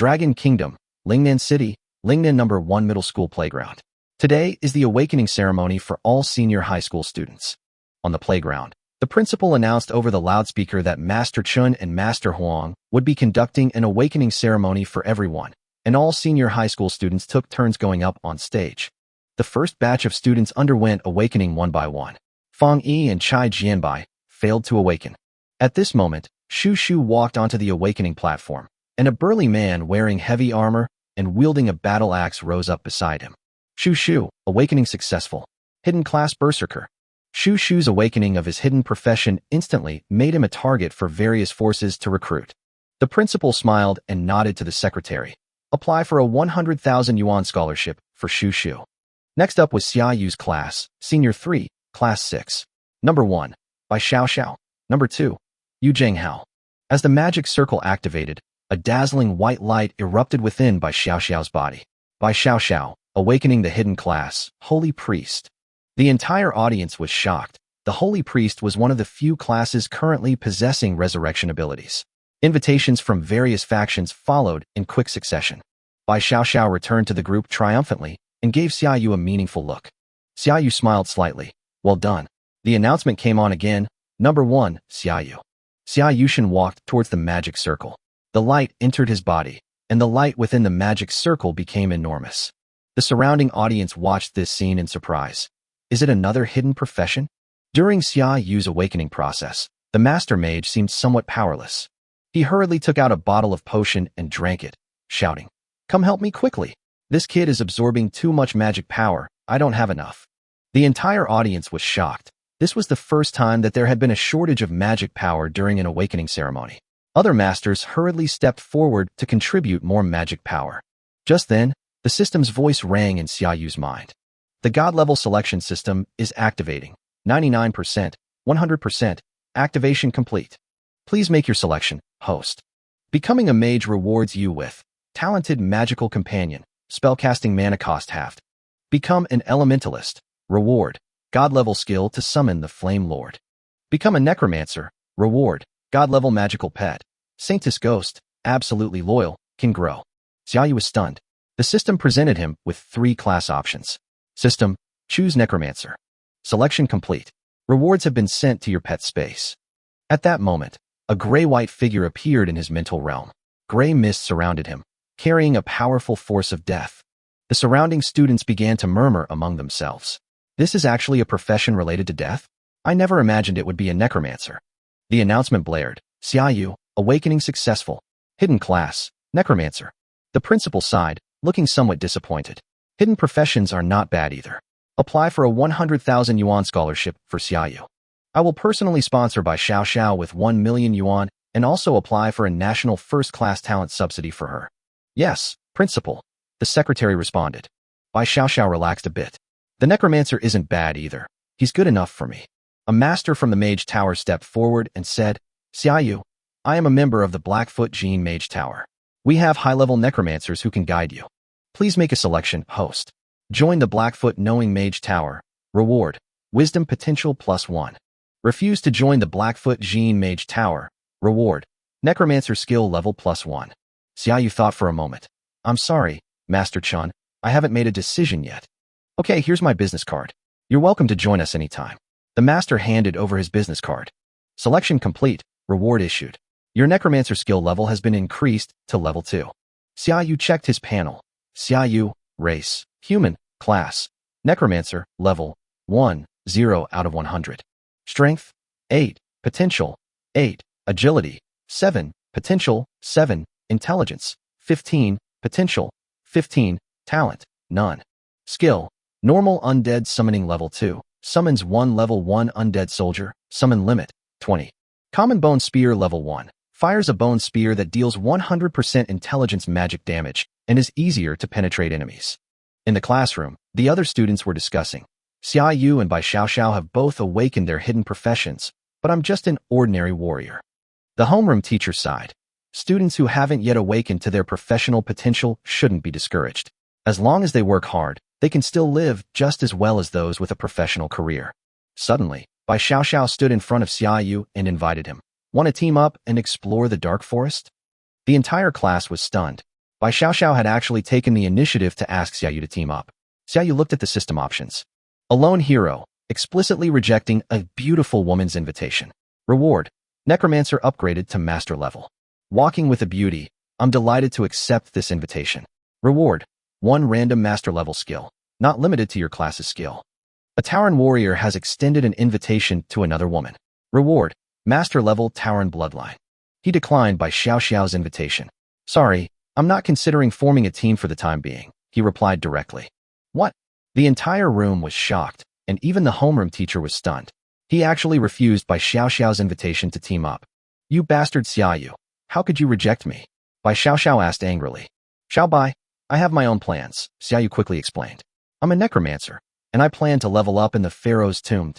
Dragon Kingdom, Lingnan City, Lingnan No. 1 Middle School Playground. Today is the awakening ceremony for all senior high school students. On the playground, the principal announced over the loudspeaker that Master Chun and Master Huang would be conducting an awakening ceremony for everyone, and all senior high school students took turns going up on stage. The first batch of students underwent awakening one by one. Fang Yi and Chai Jianbai failed to awaken. At this moment, Shu Shu walked onto the awakening platform, and a burly man wearing heavy armor and wielding a battle axe rose up beside him. Shu Shu, awakening successful. Hidden class berserker. Shu Shu's awakening of his hidden profession instantly made him a target for various forces to recruit. The principal smiled and nodded to the secretary. Apply for a 100,000 yuan scholarship for Shu Shu. Next up was Xia Yu's class, Senior 3, Class 6. Number 1, by Xiao Xiao. Number 2, Yu Zhenghao. As the magic circle activated, a dazzling white light erupted within Bai Xiao Xiao's body. Bai Xiao Xiao, awakening the hidden class, Holy Priest. The entire audience was shocked. The Holy Priest was one of the few classes currently possessing resurrection abilities. Invitations from various factions followed in quick succession. Bai Xiao Xiao returned to the group triumphantly and gave Xia Yu a meaningful look. Xia Yu smiled slightly. Well done. The announcement came on again. Number 1, Xia Yu. Xia Yushin walked towards the magic circle. The light entered his body, and the light within the magic circle became enormous. The surrounding audience watched this scene in surprise. Is it another hidden profession? During Xia Yu's awakening process, the Master Mage seemed somewhat powerless. He hurriedly took out a bottle of potion and drank it, shouting, "Come help me quickly. This kid is absorbing too much magic power. I don't have enough." The entire audience was shocked. This was the first time that there had been a shortage of magic power during an awakening ceremony. Other masters hurriedly stepped forward to contribute more magic power. Just then, the system's voice rang in Xia Yu's mind. The God-level selection system is activating. 99%, 100%, activation complete. Please make your selection, host. Becoming a mage rewards you with talented magical companion, spellcasting mana cost halved. Become an elementalist, reward, God-level skill to summon the Flame Lord. Become a necromancer, reward, God-level magical pet. Saintess Ghost, absolutely loyal, can grow. Xia Yu was stunned. The system presented him with 3 class options. System, choose necromancer. Selection complete. Rewards have been sent to your pet space. At that moment, a gray-white figure appeared in his mental realm. Gray mist surrounded him, carrying a powerful force of death. The surrounding students began to murmur among themselves. This is actually a profession related to death? I never imagined it would be a necromancer. The announcement blared. Xia Yu, awakening successful. Hidden class, necromancer. The principal sighed, looking somewhat disappointed. Hidden professions are not bad either. Apply for a 100,000 yuan scholarship for Xia Yu. I will personally sponsor Bai Xiao Xiao with 1 million yuan and also apply for a national first-class talent subsidy for her. Yes, principal, the secretary responded. Bai Xiao Xiao relaxed a bit. The necromancer isn't bad either. He's good enough for me. A master from the Mage Tower stepped forward and said, Xia Yu, I am a member of the Blackfoot Gene Mage Tower. We have high-level necromancers who can guide you. Please make a selection, host. Join the Blackfoot Knowing Mage Tower. Reward, Wisdom Potential +1. Refuse to join the Blackfoot Gene Mage Tower. Reward, Necromancer Skill Level +1. Xia Yu thought for a moment. I'm sorry, Master Chun, I haven't made a decision yet. Okay, here's my business card. You're welcome to join us anytime. The master handed over his business card. Selection complete. Reward issued. Your necromancer skill level has been increased to level 2. Xia Yu checked his panel. Xia Yu, race, human, class, necromancer, level 1, 0 out of 100. Strength, 8, potential, 8, agility, 7, potential, 7, intelligence, 15, potential, 15, talent, none. Skill, normal undead summoning level 2, summons 1 level 1 undead soldier, summon limit, 20. Common bone spear level 1, fires a bone spear that deals 100% intelligence magic damage and is easier to penetrate enemies. In the classroom, the other students were discussing. Xia Yu and Bai Xiao Xiao have both awakened their hidden professions, but I'm just an ordinary warrior. The homeroom teacher sighed. Students who haven't yet awakened to their professional potential shouldn't be discouraged. As long as they work hard, they can still live just as well as those with a professional career. Suddenly, Bai Xiao Xiao stood in front of Xia Yu and invited him. Want to team up and explore the dark forest? The entire class was stunned. Bai Xiaoxiao had actually taken the initiative to ask Xiaoyu to team up. Xiaoyu looked at the system options. A lone hero, explicitly rejecting a beautiful woman's invitation. Reward, Necromancer upgraded to master level. Walking with a beauty, I'm delighted to accept this invitation. Reward, 1 random master level skill, not limited to your class's skill. A Tauren warrior has extended an invitation to another woman. Reward, master level Tauren bloodline. He declined Bai Xiaoxiao's invitation. Sorry, I'm not considering forming a team for the time being, he replied directly. What? The entire room was shocked, and even the homeroom teacher was stunned. He actually refused Bai Xiaoxiao's invitation to team up. You bastard Xiaoyu, how could you reject me? Bai Xiaoxiao asked angrily. Xiaobai, I have my own plans, Xiaoyu quickly explained. I'm a necromancer, and I plan to level up in the Pharaoh's Tomb.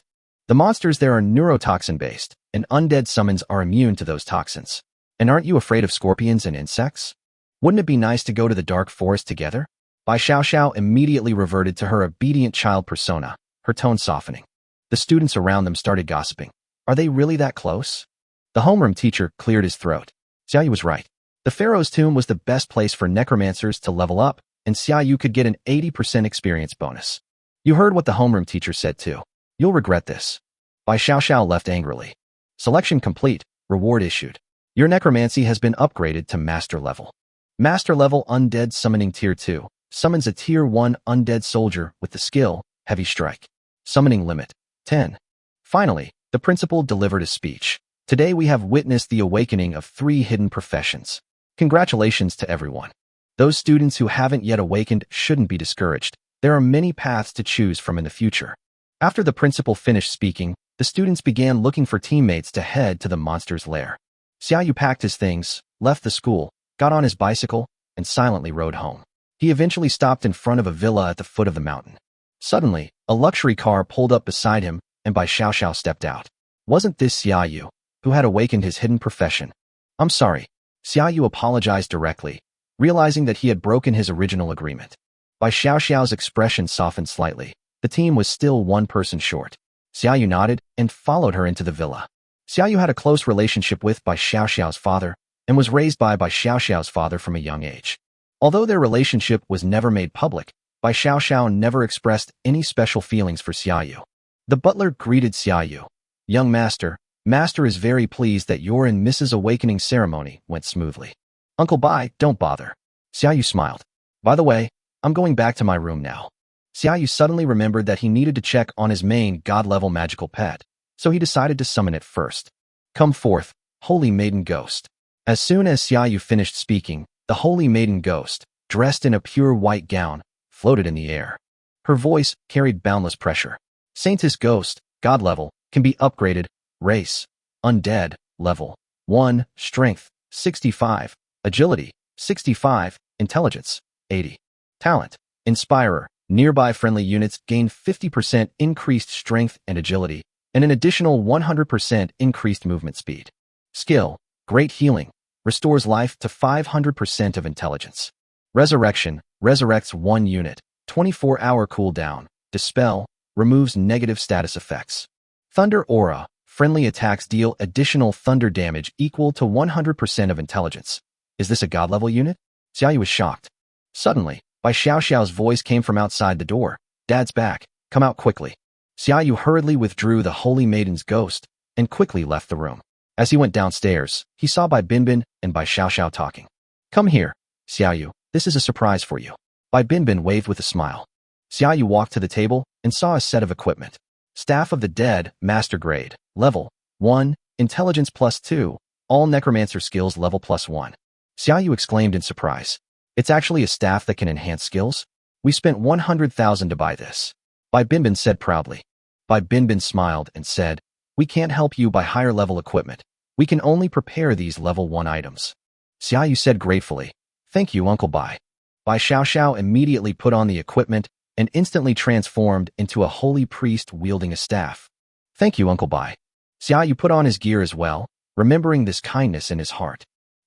The monsters there are neurotoxin-based, and undead summons are immune to those toxins. And aren't you afraid of scorpions and insects? Wouldn't it be nice to go to the dark forest together? Bai Xiaoxiao immediately reverted to her obedient child persona, her tone softening. The students around them started gossiping. Are they really that close? The homeroom teacher cleared his throat. Xiaoyu was right. The Pharaoh's Tomb was the best place for necromancers to level up, and Xiaoyu could get an 80% experience bonus. You heard what the homeroom teacher said too. You'll regret this. Bai Xiaoxiao left angrily. Selection complete. Reward issued. Your necromancy has been upgraded to master level. Master level undead summoning tier 2. Summons a tier 1 undead soldier with the skill, Heavy Strike. Summoning limit, 10. Finally, the principal delivered a speech. Today we have witnessed the awakening of 3 hidden professions. Congratulations to everyone. Those students who haven't yet awakened shouldn't be discouraged. There are many paths to choose from in the future. After the principal finished speaking, the students began looking for teammates to head to the monster's lair. Xiaoyu packed his things, left the school, got on his bicycle, and silently rode home. He eventually stopped in front of a villa at the foot of the mountain. Suddenly, a luxury car pulled up beside him, and Bai Xiaoxiao stepped out. Wasn't this Xiaoyu, who had awakened his hidden profession? I'm sorry. Xiaoyu apologized directly, realizing that he had broken his original agreement. Bai Xiaoxiao's expression softened slightly. The team was still 1 person short. Xiaoyu nodded and followed her into the villa. Xiaoyu had a close relationship with Bai Xiaoxiao's father and was raised by Bai Xiaoxiao's father from a young age. Although their relationship was never made public, Bai Xiaoxiao never expressed any special feelings for Xiaoyu. The butler greeted Xiaoyu. Young master, Master is very pleased that your and Mrs. Awakening ceremony went smoothly. Uncle Bai, don't bother. Xiaoyu smiled. By the way, I'm going back to my room now. Xiaoyu suddenly remembered that he needed to check on his main god-level magical pet, so he decided to summon it first. Come forth, Holy Maiden Ghost. As soon as Xiaoyu finished speaking, the Holy Maiden Ghost, dressed in a pure white gown, floated in the air. Her voice carried boundless pressure. Saintess Ghost, god level, can be upgraded. Race, Undead, level 1, Strength, 65, Agility, 65, Intelligence, 80. Talent, Inspirer. Nearby friendly units gain 50% increased strength and agility, and an additional 100% increased movement speed. Skill, Great Healing, restores life to 500% of intelligence. Resurrection, resurrects 1 unit, 24-hour cooldown. Dispel, removes negative status effects. Thunder Aura, friendly attacks deal additional thunder damage equal to 100% of intelligence. Is this a god-level unit? Xiaoyu was shocked. Suddenly, Bai Xiaoxiao's voice came from outside the door. Dad's back. Come out quickly. Xiaoyu hurriedly withdrew the Holy Maiden's ghost and quickly left the room. As he went downstairs, he saw Bai Binbin and Bai Xiaoxiao talking. Come here, Xiaoyu. This is a surprise for you. Bai Binbin waved with a smile. Xiaoyu walked to the table and saw a set of equipment. Staff of the Dead, Master Grade, Level 1, Intelligence +2, all Necromancer skills level +1. Xiaoyu exclaimed in surprise. It's actually a staff that can enhance skills? We spent 100,000 to buy this. Bai Binbin said proudly. Bai Binbin smiled and said, we can't help you buy higher level equipment. We can only prepare these level 1 items. Xiaoyu said gratefully, thank you, Uncle Bai. Bai Xiaoxiao immediately put on the equipment and instantly transformed into a holy priest wielding a staff. Thank you, Uncle Bai. Xiaoyu put on his gear as well, remembering this kindness in his heart.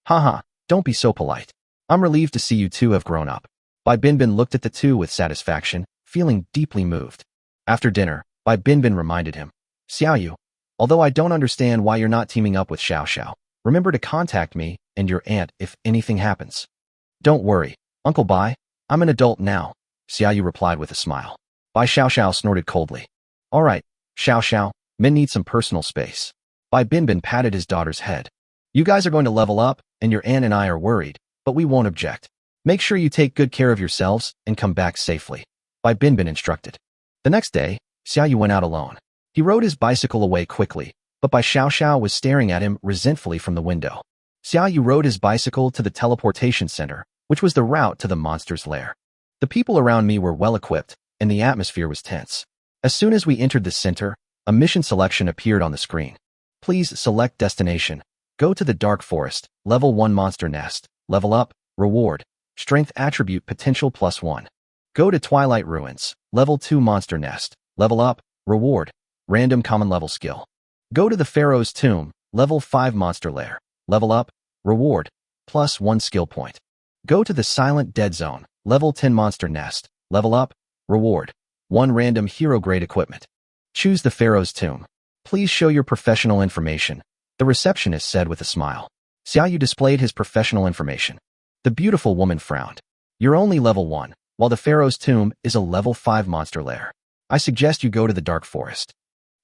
Haha, don't be so polite. I'm relieved to see you two have grown up. Bai Binbin looked at the two with satisfaction, feeling deeply moved. After dinner, Bai Binbin reminded him, Xiaoyu, although I don't understand why you're not teaming up with Xiaoxiao, remember to contact me and your aunt if anything happens. Don't worry, Uncle Bai, I'm an adult now, Xiaoyu replied with a smile. Bai Xiaoxiao snorted coldly. All right, Xiao, Min needs some personal space. Bai Binbin patted his daughter's head. You guys are going to level up, and your aunt and I are worried, but we won't object. Make sure you take good care of yourselves and come back safely, Bai Binbin instructed. The next day, Xiaoyu went out alone. He rode his bicycle away quickly, but Bai Xiaoxiao was staring at him resentfully from the window. Xiaoyu rode his bicycle to the teleportation center, which was the route to the monster's lair. The people around me were well-equipped, and the atmosphere was tense. As soon as we entered the center, a mission selection appeared on the screen. Please select destination. Go to the Dark Forest, Level 1 Monster Nest, Level Up, Reward, Strength Attribute Potential +1. Go to Twilight Ruins, Level 2 Monster Nest, Level Up, Reward, Random Common Level Skill. Go to the Pharaoh's Tomb, Level 5 Monster Lair, Level Up, Reward, +1 Skill Point. Go to the Silent Dead Zone, Level 10 Monster Nest, Level Up, Reward, 1 Random Hero Grade Equipment. Choose the Pharaoh's Tomb. Please show your professional information, the receptionist said with a smile. Xiaoyu displayed his professional information. The beautiful woman frowned. You're only Level 1, while the Pharaoh's Tomb is a Level 5 monster lair. I suggest you go to the Dark Forest.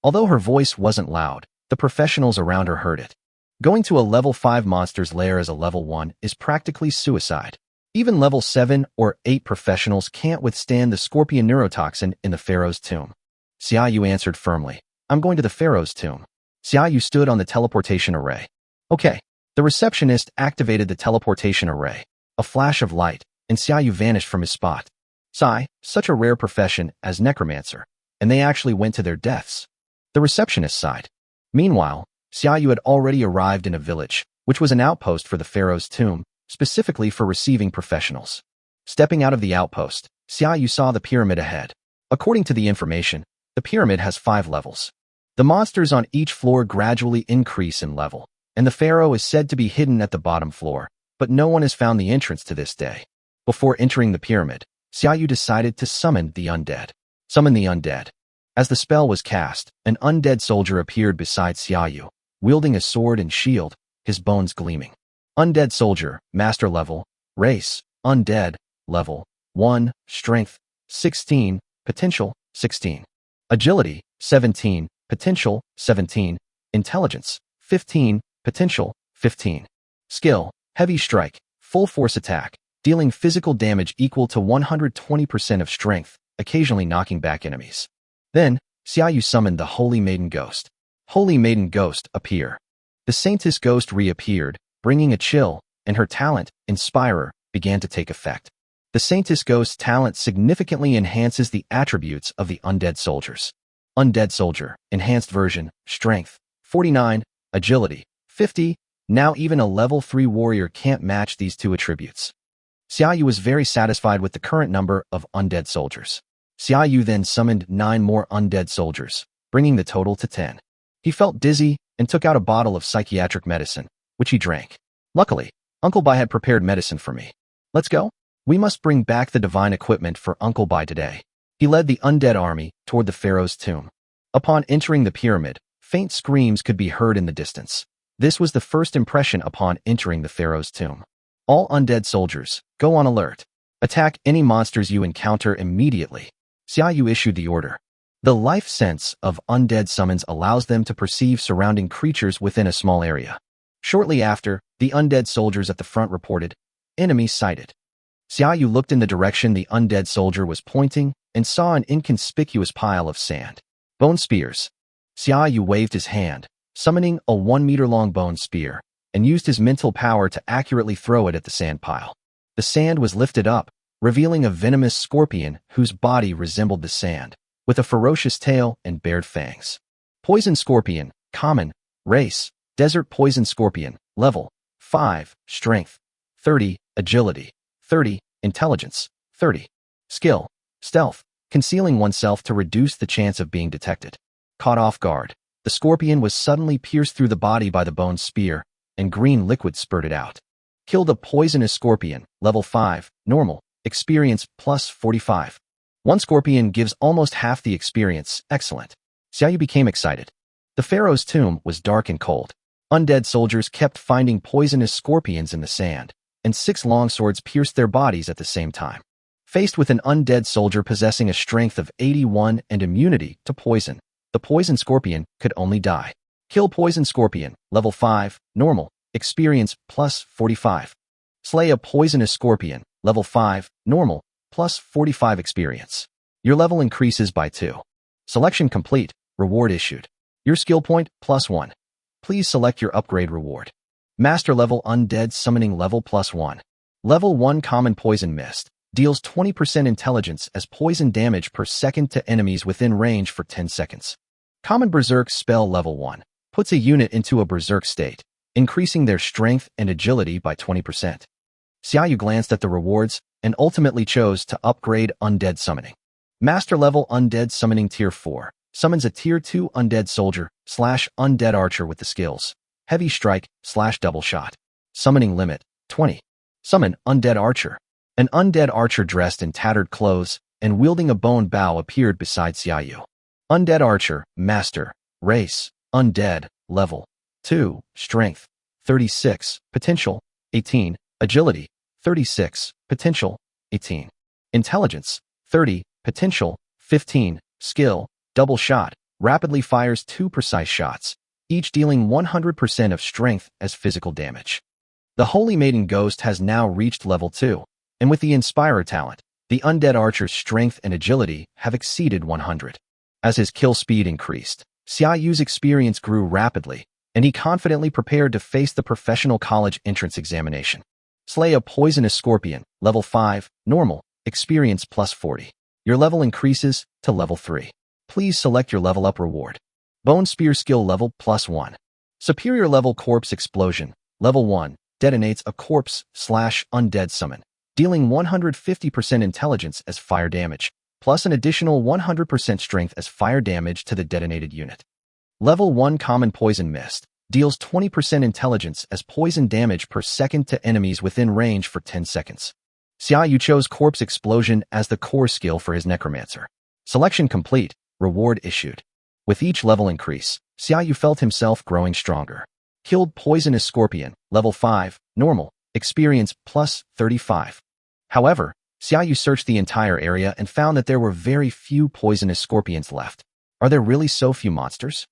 Although her voice wasn't loud, the professionals around her heard it. Going to a Level 5 monster's lair as a Level 1 is practically suicide. Even Level 7 or 8 professionals can't withstand the scorpion neurotoxin in the Pharaoh's Tomb. Xiaoyu answered firmly. I'm going to the Pharaoh's Tomb. Xiaoyu stood on the teleportation array. Okay. The receptionist activated the teleportation array. A flash of light, and Xiaoyu vanished from his spot. Such a rare profession as necromancer, and they actually went to their deaths. The receptionist sighed. Meanwhile, Xiaoyu had already arrived in a village, which was an outpost for the Pharaoh's Tomb, specifically for receiving professionals. Stepping out of the outpost, Xiaoyu saw the pyramid ahead. According to the information, the pyramid has 5 levels. The monsters on each floor gradually increase in level, and the pharaoh is said to be hidden at the bottom floor, but no one has found the entrance to this day. Before entering the pyramid, Xiaoyu decided to summon the undead. Summon the undead. As the spell was cast, an undead soldier appeared beside Xiaoyu, wielding a sword and shield, his bones gleaming. Undead soldier, master level, race, undead, level 1, strength, 16, potential, 16. Agility, 17, potential, 17. Intelligence, 15, potential, 15. Skill, heavy strike, full force attack, dealing physical damage equal to 120% of strength, occasionally knocking back enemies. Then, Xiaoyu summoned the Holy Maiden Ghost. Holy Maiden Ghost appear. The Saintess Ghost reappeared, bringing a chill, and her talent, Inspirer, began to take effect. The Saintess Ghost's talent significantly enhances the attributes of the undead soldiers. Undead soldier, enhanced version, strength, 49, agility, 50. Now even a level 3 warrior can't match these 2 attributes. Xiaoyu was very satisfied with the current number of undead soldiers. Xiaoyu then summoned 9 more undead soldiers, bringing the total to 10. He felt dizzy and took out a bottle of psychiatric medicine, which he drank. Luckily, Uncle Bai had prepared medicine for me. Let's go. We must bring back the divine equipment for Uncle Bai today. He led the undead army toward the Pharaoh's Tomb. Upon entering the pyramid, faint screams could be heard in the distance. This was the first impression upon entering the Pharaoh's Tomb. All undead soldiers, go on alert. Attack any monsters you encounter immediately. Xiaoyu issued the order. The life sense of undead summons allows them to perceive surrounding creatures within a small area. Shortly after, the undead soldiers at the front reported, enemy sighted. Xiaoyu looked in the direction the undead soldier was pointing and saw an inconspicuous pile of sand. Bone spears. Xiaoyu waved his hand, summoning a 1-meter-long bone spear, and used his mental power to accurately throw it at the sand pile. The sand was lifted up, revealing a venomous scorpion whose body resembled the sand, with a ferocious tail and bared fangs. Poison scorpion, common, race, desert poison scorpion, level 5, strength, 30, agility, 30, intelligence, 30. Skill, stealth, concealing oneself to reduce the chance of being detected. Caught off guard, the scorpion was suddenly pierced through the body by the bone spear, and green liquid spurted out. Killed a poisonous scorpion, level 5, normal, experience plus 45. One scorpion gives almost half the experience, excellent. Xiaoyu became excited. The Pharaoh's Tomb was dark and cold. Undead soldiers kept finding poisonous scorpions in the sand, and 6 longswords pierced their bodies at the same time. Faced with an undead soldier possessing a strength of 81 and immunity to poison, the poison scorpion could only die. Kill poison scorpion, level 5, normal, experience plus 45. Slay a poisonous scorpion, level 5, normal, plus 45 experience. Your level increases by 2. Selection complete, reward issued. Your skill point, plus 1. Please select your upgrade reward. Master level undead summoning level plus 1. Level 1 common poison mist. Deals 20% intelligence as poison damage per second to enemies within range for 10 seconds. Common berserk spell level 1. Puts a unit into a berserk state, increasing their strength and agility by 20%. Xiaoyu glanced at the rewards and ultimately chose to upgrade undead summoning. Master level undead summoning tier 4. Summons a tier 2 undead soldier / undead archer with the skills heavy strike / double shot. Summoning limit 20. Summon undead archer. An undead archer dressed in tattered clothes and wielding a bone bow appeared beside Xiaoyu. Undead archer, master, race, undead, level 2, strength 36, potential 18, agility 36, potential 18, intelligence 30, potential 15, skill, double shot, rapidly fires 2 precise shots, each dealing 100% of strength as physical damage. The Holy Maiden Ghost has now reached level 2. And with the Inspirer talent, the undead archer's strength and agility have exceeded 100. As his kill speed increased, Xiaoyu's experience grew rapidly, and he confidently prepared to face the professional college entrance examination. Slay a poisonous scorpion, level 5, normal, experience plus 40. Your level increases to level 3. Please select your level up reward. Bone spear skill level plus 1. Superior level corpse explosion, level 1, detonates a corpse / undead summon, dealing 150% intelligence as fire damage, plus an additional 100% strength as fire damage to the detonated unit. Level 1 Common Poison Mist, deals 20% intelligence as poison damage per second to enemies within range for 10 seconds. Xiaoyu chose Corpse Explosion as the core skill for his Necromancer. Selection complete, reward issued. With each level increase, Xiaoyu felt himself growing stronger. Killed Poisonous Scorpion, level 5, normal, experience plus 35. However, Xiaoyu searched the entire area and found that there were very few poisonous scorpions left. Are there really so few monsters?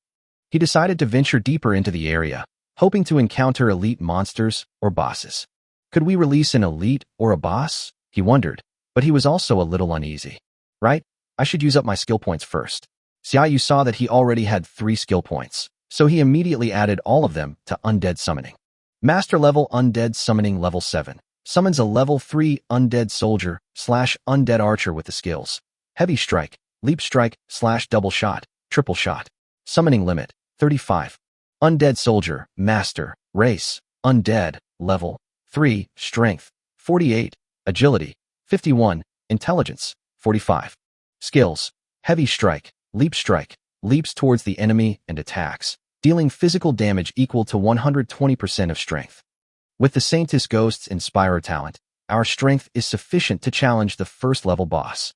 He decided to venture deeper into the area, hoping to encounter elite monsters or bosses. Could we release an elite or a boss? He wondered, but he was also a little uneasy. Right? I should use up my skill points first. Xiaoyu saw that he already had 3 skill points, so he immediately added all of them to Undead Summoning. Master level Undead Summoning level 7. Summons a level 3 Undead Soldier / Undead Archer with the skills Heavy Strike, Leap Strike / Double Shot, Triple Shot. Summoning limit 35. Undead Soldier, Master, Race, Undead, Level 3, Strength 48, Agility 51, Intelligence 45. Skills Heavy Strike, Leap Strike, leaps towards the enemy and attacks, dealing physical damage equal to 120% of strength. With the Saintess Ghost's Inspirer talent, our strength is sufficient to challenge the first level boss.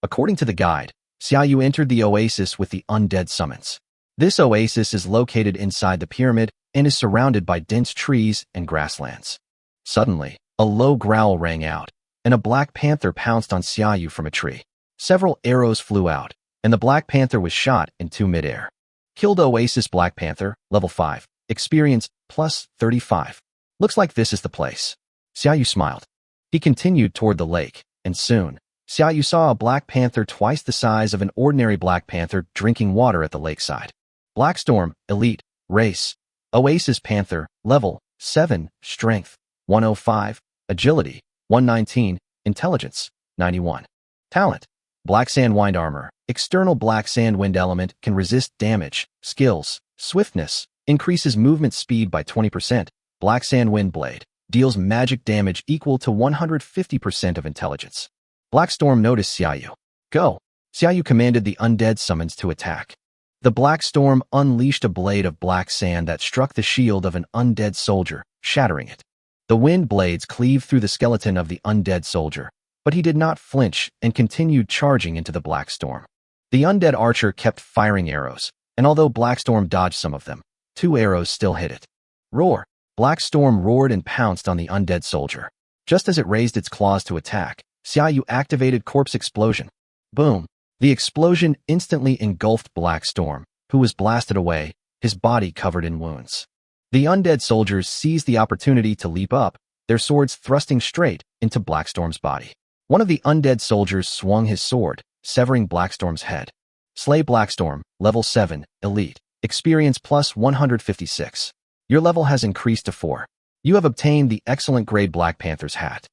According to the guide, Xiaoyu entered the oasis with the undead summons. This oasis is located inside the pyramid and is surrounded by dense trees and grasslands. Suddenly, a low growl rang out, and a black panther pounced on Xiaoyu from a tree. Several arrows flew out, and the black panther was shot into midair. Killed Oasis Black Panther, level 5, experience plus 35. Looks like this is the place. Xiaoyu smiled. He continued toward the lake, and soon, Xiaoyu saw a black panther twice the size of an ordinary black panther drinking water at the lakeside. Blackstorm, Elite, Race, Oasis Panther, Level 7, Strength 105, Agility 119, Intelligence 91. Talent, Black Sand Wind Armor, External Black Sand Wind Element can resist damage. Skills, Swiftness, increases movement speed by 20%. Black Sand Wind Blade, deals magic damage equal to 150% of intelligence. Blackstorm noticed Xiaoyu. Go! Xiaoyu commanded the undead summons to attack. The Black Storm unleashed a blade of black sand that struck the shield of an undead soldier, shattering it. The wind blades cleaved through the skeleton of the undead soldier, but he did not flinch and continued charging into the Black Storm. The undead archer kept firing arrows, and although Blackstorm dodged some of them, 2 arrows still hit it. Roar! Black Storm roared and pounced on the undead soldier. Just as it raised its claws to attack, Xiaoyu activated Corpse Explosion. Boom! The explosion instantly engulfed Black Storm, who was blasted away, his body covered in wounds. The undead soldiers seized the opportunity to leap up, their swords thrusting straight into Black Storm's body. One of the undead soldiers swung his sword, severing Black Storm's head. Slay Black Storm, Level 7, Elite. Experience plus 156. Your level has increased to 4. You have obtained the excellent grade Black Panther's hat.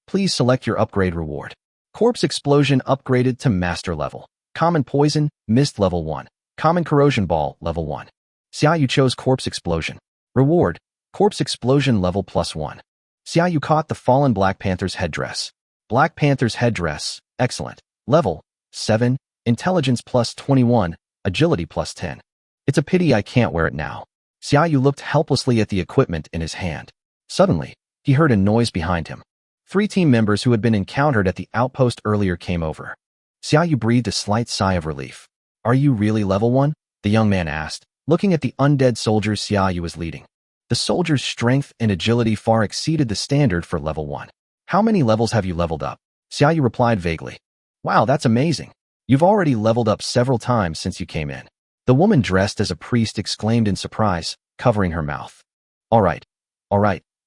Please select your upgrade reward. Corpse Explosion upgraded to Master Level. Common Poison, Mist Level 1. Common Corrosion Ball, Level 1. Xiaoyu chose Corpse Explosion. Reward, Corpse Explosion Level plus 1. Xiaoyu caught the fallen Black Panther's headdress. Black Panther's headdress, excellent. Level 7, Intelligence plus 21, Agility plus 10. It's a pity I can't wear it now. Xiaoyu looked helplessly at the equipment in his hand. Suddenly, he heard a noise behind him. 3 team members who had been encountered at the outpost earlier came over. Xiaoyu breathed a slight sigh of relief. Are you really level 1? The young man asked, looking at the undead soldiers Xiaoyu was leading. The soldiers' strength and agility far exceeded the standard for level 1. How many levels have you leveled up? Xiaoyu replied vaguely. Wow, that's amazing. You've already leveled up several times since you came in. The woman dressed as a priest exclaimed in surprise, covering her mouth. All right,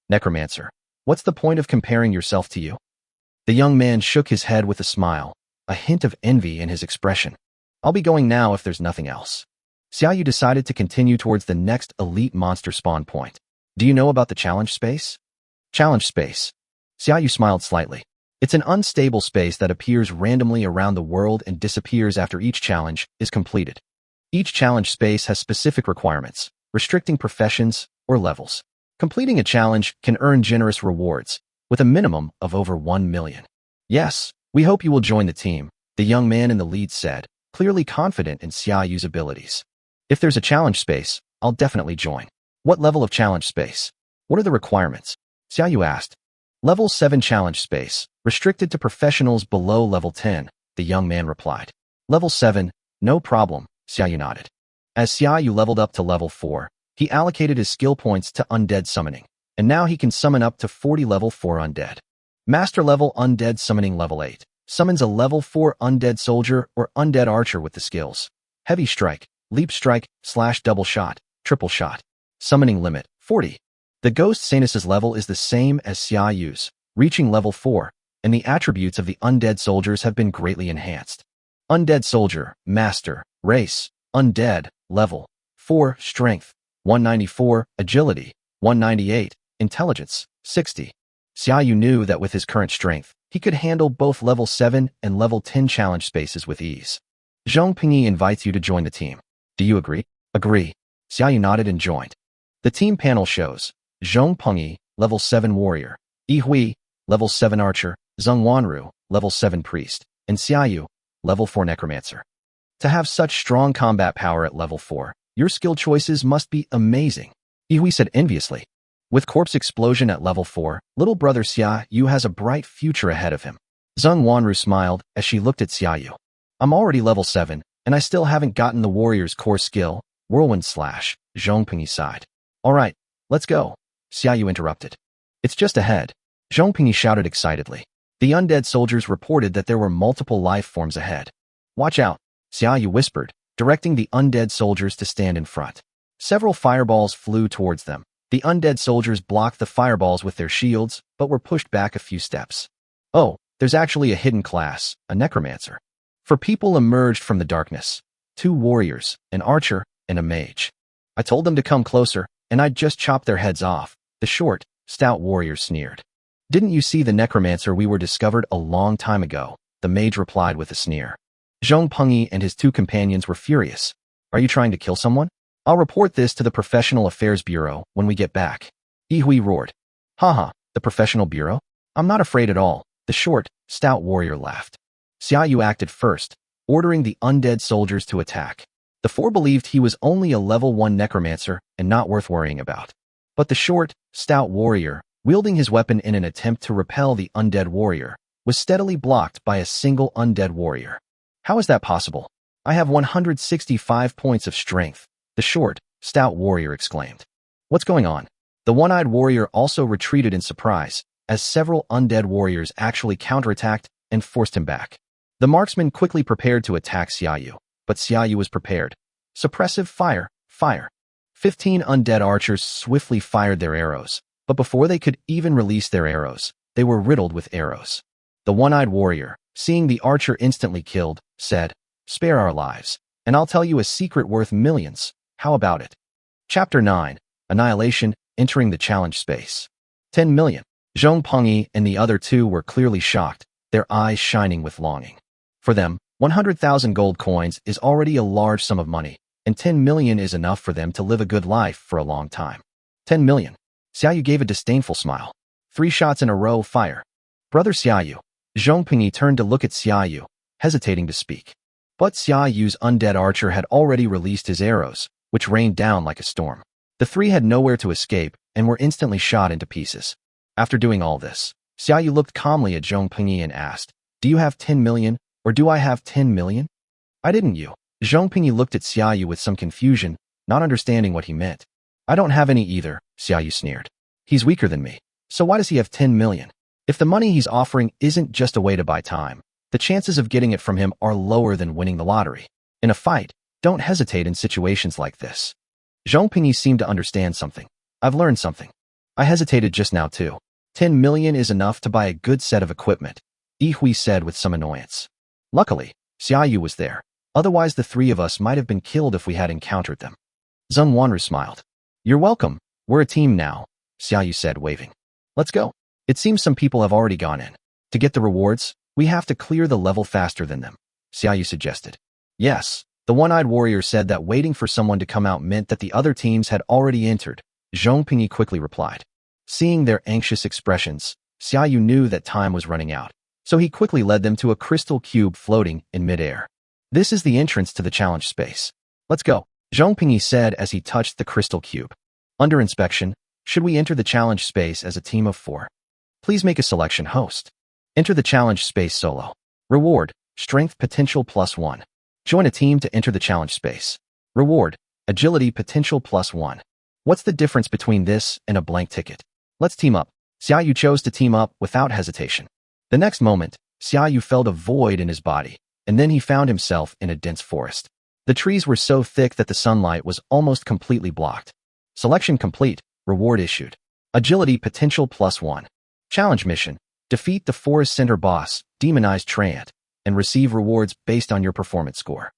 Necromancer. What's the point of comparing yourself to you? The young man shook his head with a smile, a hint of envy in his expression. I'll be going now if there's nothing else. Xiaoyu decided to continue towards the next elite monster spawn point. Do you know about the challenge space? Challenge space. Xiaoyu smiled slightly. It's an unstable space that appears randomly around the world and disappears after each challenge is completed. Each challenge space has specific requirements, restricting professions or levels. Completing a challenge can earn generous rewards, with a minimum of over 1 million. Yes, we hope you will join the team, the young man in the lead said, clearly confident in Xiaoyu's abilities. If there's a challenge space, I'll definitely join. What level of challenge space? What are the requirements? Xiaoyu asked. Level 7 challenge space, restricted to professionals below level 10, the young man replied. Level 7, no problem, Xiaoyu nodded. As Xiaoyu leveled up to level 4, he allocated his skill points to undead summoning, and now he can summon up to 40 level 4 undead. Master level undead summoning level 8, summons a level 4 undead soldier or undead archer with the skills Heavy Strike, Leap Strike, / Double Shot, Triple Shot. Summoning limit, 40. The Ghost Sanus's level is the same as Xiaoyu's, reaching level 4, and the attributes of the undead soldiers have been greatly enhanced. Undead Soldier, Master, Race, Undead, Level 4, Strength, 194, Agility, 198, Intelligence, 60. Xiaoyu knew that with his current strength, he could handle both level 7 and level 10 challenge spaces with ease. Zhong Pingyi invites you to join the team. Do you agree? Agree. Xiaoyu nodded and joined. The team panel shows Zhong Pingyi, level 7 warrior, Yi Hui, level 7 archer, Zheng Wanru, level 7 priest, and Xiaoyu, level 4 necromancer. To have such strong combat power at level 4, your skill choices must be amazing, Yi Hui said enviously. With Corpse Explosion at level 4, little brother Xiaoyu has a bright future ahead of him. Zheng Wanru smiled as she looked at Xiaoyu. I'm already level 7, and I still haven't gotten the warrior's core skill, Whirlwind Slash, Zhong Pingyi sighed. All right, let's go, Xiaoyu interrupted. It's just ahead, Zhong Pingyi shouted excitedly. The undead soldiers reported that there were multiple life forms ahead. Watch out, Xiaoyu whispered, directing the undead soldiers to stand in front. Several fireballs flew towards them. The undead soldiers blocked the fireballs with their shields, but were pushed back a few steps. Oh, there's actually a hidden class, a necromancer. For people emerged from the darkness. 2 warriors, an archer, and a mage. I told them to come closer, and I'd just chop their heads off, the short, stout warrior sneered. Didn't you see the necromancer we were discovered a long time ago? The mage replied with a sneer. Zhong Pingyi and his 2 companions were furious. Are you trying to kill someone? I'll report this to the Professional Affairs Bureau when we get back. Yi Hui roared. Haha, the Professional Bureau? I'm not afraid at all, the short, stout warrior laughed. Xiaoyu acted first, ordering the undead soldiers to attack. The 4 believed he was only a level 1 necromancer and not worth worrying about. But the short, stout warrior, wielding his weapon in an attempt to repel the undead warrior, was steadily blocked by a single undead warrior. How is that possible? I have 165 points of strength, the short, stout warrior exclaimed. What's going on? The one-eyed warrior also retreated in surprise, as several undead warriors actually counterattacked and forced him back. The marksman quickly prepared to attack Xiaoyu, but Xiaoyu was prepared. Suppressive fire, fire. 15 undead archers swiftly fired their arrows, but before they could even release their arrows, they were riddled with arrows. The one-eyed warrior, seeing the archer instantly killed, said, "Spare our lives, and I'll tell you a secret worth millions. How about it?" Chapter 9. Annihilation, entering the challenge space. 10 million. Zhong Pengyi and the other two were clearly shocked, their eyes shining with longing. For them, 100,000 gold coins is already a large sum of money, and 10 million is enough for them to live a good life for a long time. 10 million. Xiaoyu gave a disdainful smile. 3 shots in a row, fire. Brother Xiaoyu. Zhong Pengyi turned to look at Xiaoyu, hesitating to speak. But Xiaoyu's undead archer had already released his arrows, which rained down like a storm. The 3 had nowhere to escape and were instantly shot into pieces. After doing all this, Xiaoyu looked calmly at Zhong Pengyi and asked, "Do you have 10 million, or do I have 10 million? I didn't you?" Zhong Pengyi looked at Xiaoyu with some confusion, not understanding what he meant. "I don't have any either," Xiaoyu sneered. "He's weaker than me, so why does he have 10 million? If the money he's offering isn't just a way to buy time, the chances of getting it from him are lower than winning the lottery. In a fight, don't hesitate in situations like this." Zhong Pengyi seemed to understand something. "I've learned something. I hesitated just now too. 10 million is enough to buy a good set of equipment," Yi Hui said with some annoyance. Luckily, Xiaoyu was there. Otherwise the 3 of us might have been killed if we had encountered them. Zheng Wanru smiled. "You're welcome. We're a team now," Xiaoyu said, waving. "Let's go." It seems some people have already gone in. To get the rewards, we have to clear the level faster than them, Xiaoyu suggested. Yes, the one-eyed warrior said that waiting for someone to come out meant that the other teams had already entered, Zhong Pengyi quickly replied. Seeing their anxious expressions, Xiaoyu knew that time was running out, so he quickly led them to a crystal cube floating in midair. "This is the entrance to the challenge space. Let's go," Zhong Pengyi said as he touched the crystal cube. "Under inspection, should we enter the challenge space as a team of 4? Please make a selection, host. Enter the challenge space solo. Reward, strength potential +1. Join a team to enter the challenge space. Reward, agility potential +1. What's the difference between this and a blank ticket? Let's team up." Xiaoyu chose to team up without hesitation. The next moment, Xiaoyu felt a void in his body, and then he found himself in a dense forest. The trees were so thick that the sunlight was almost completely blocked. Selection complete, reward issued. Agility potential +1. Challenge mission, defeat the forest center boss, demonized Treant, and receive rewards based on your performance score.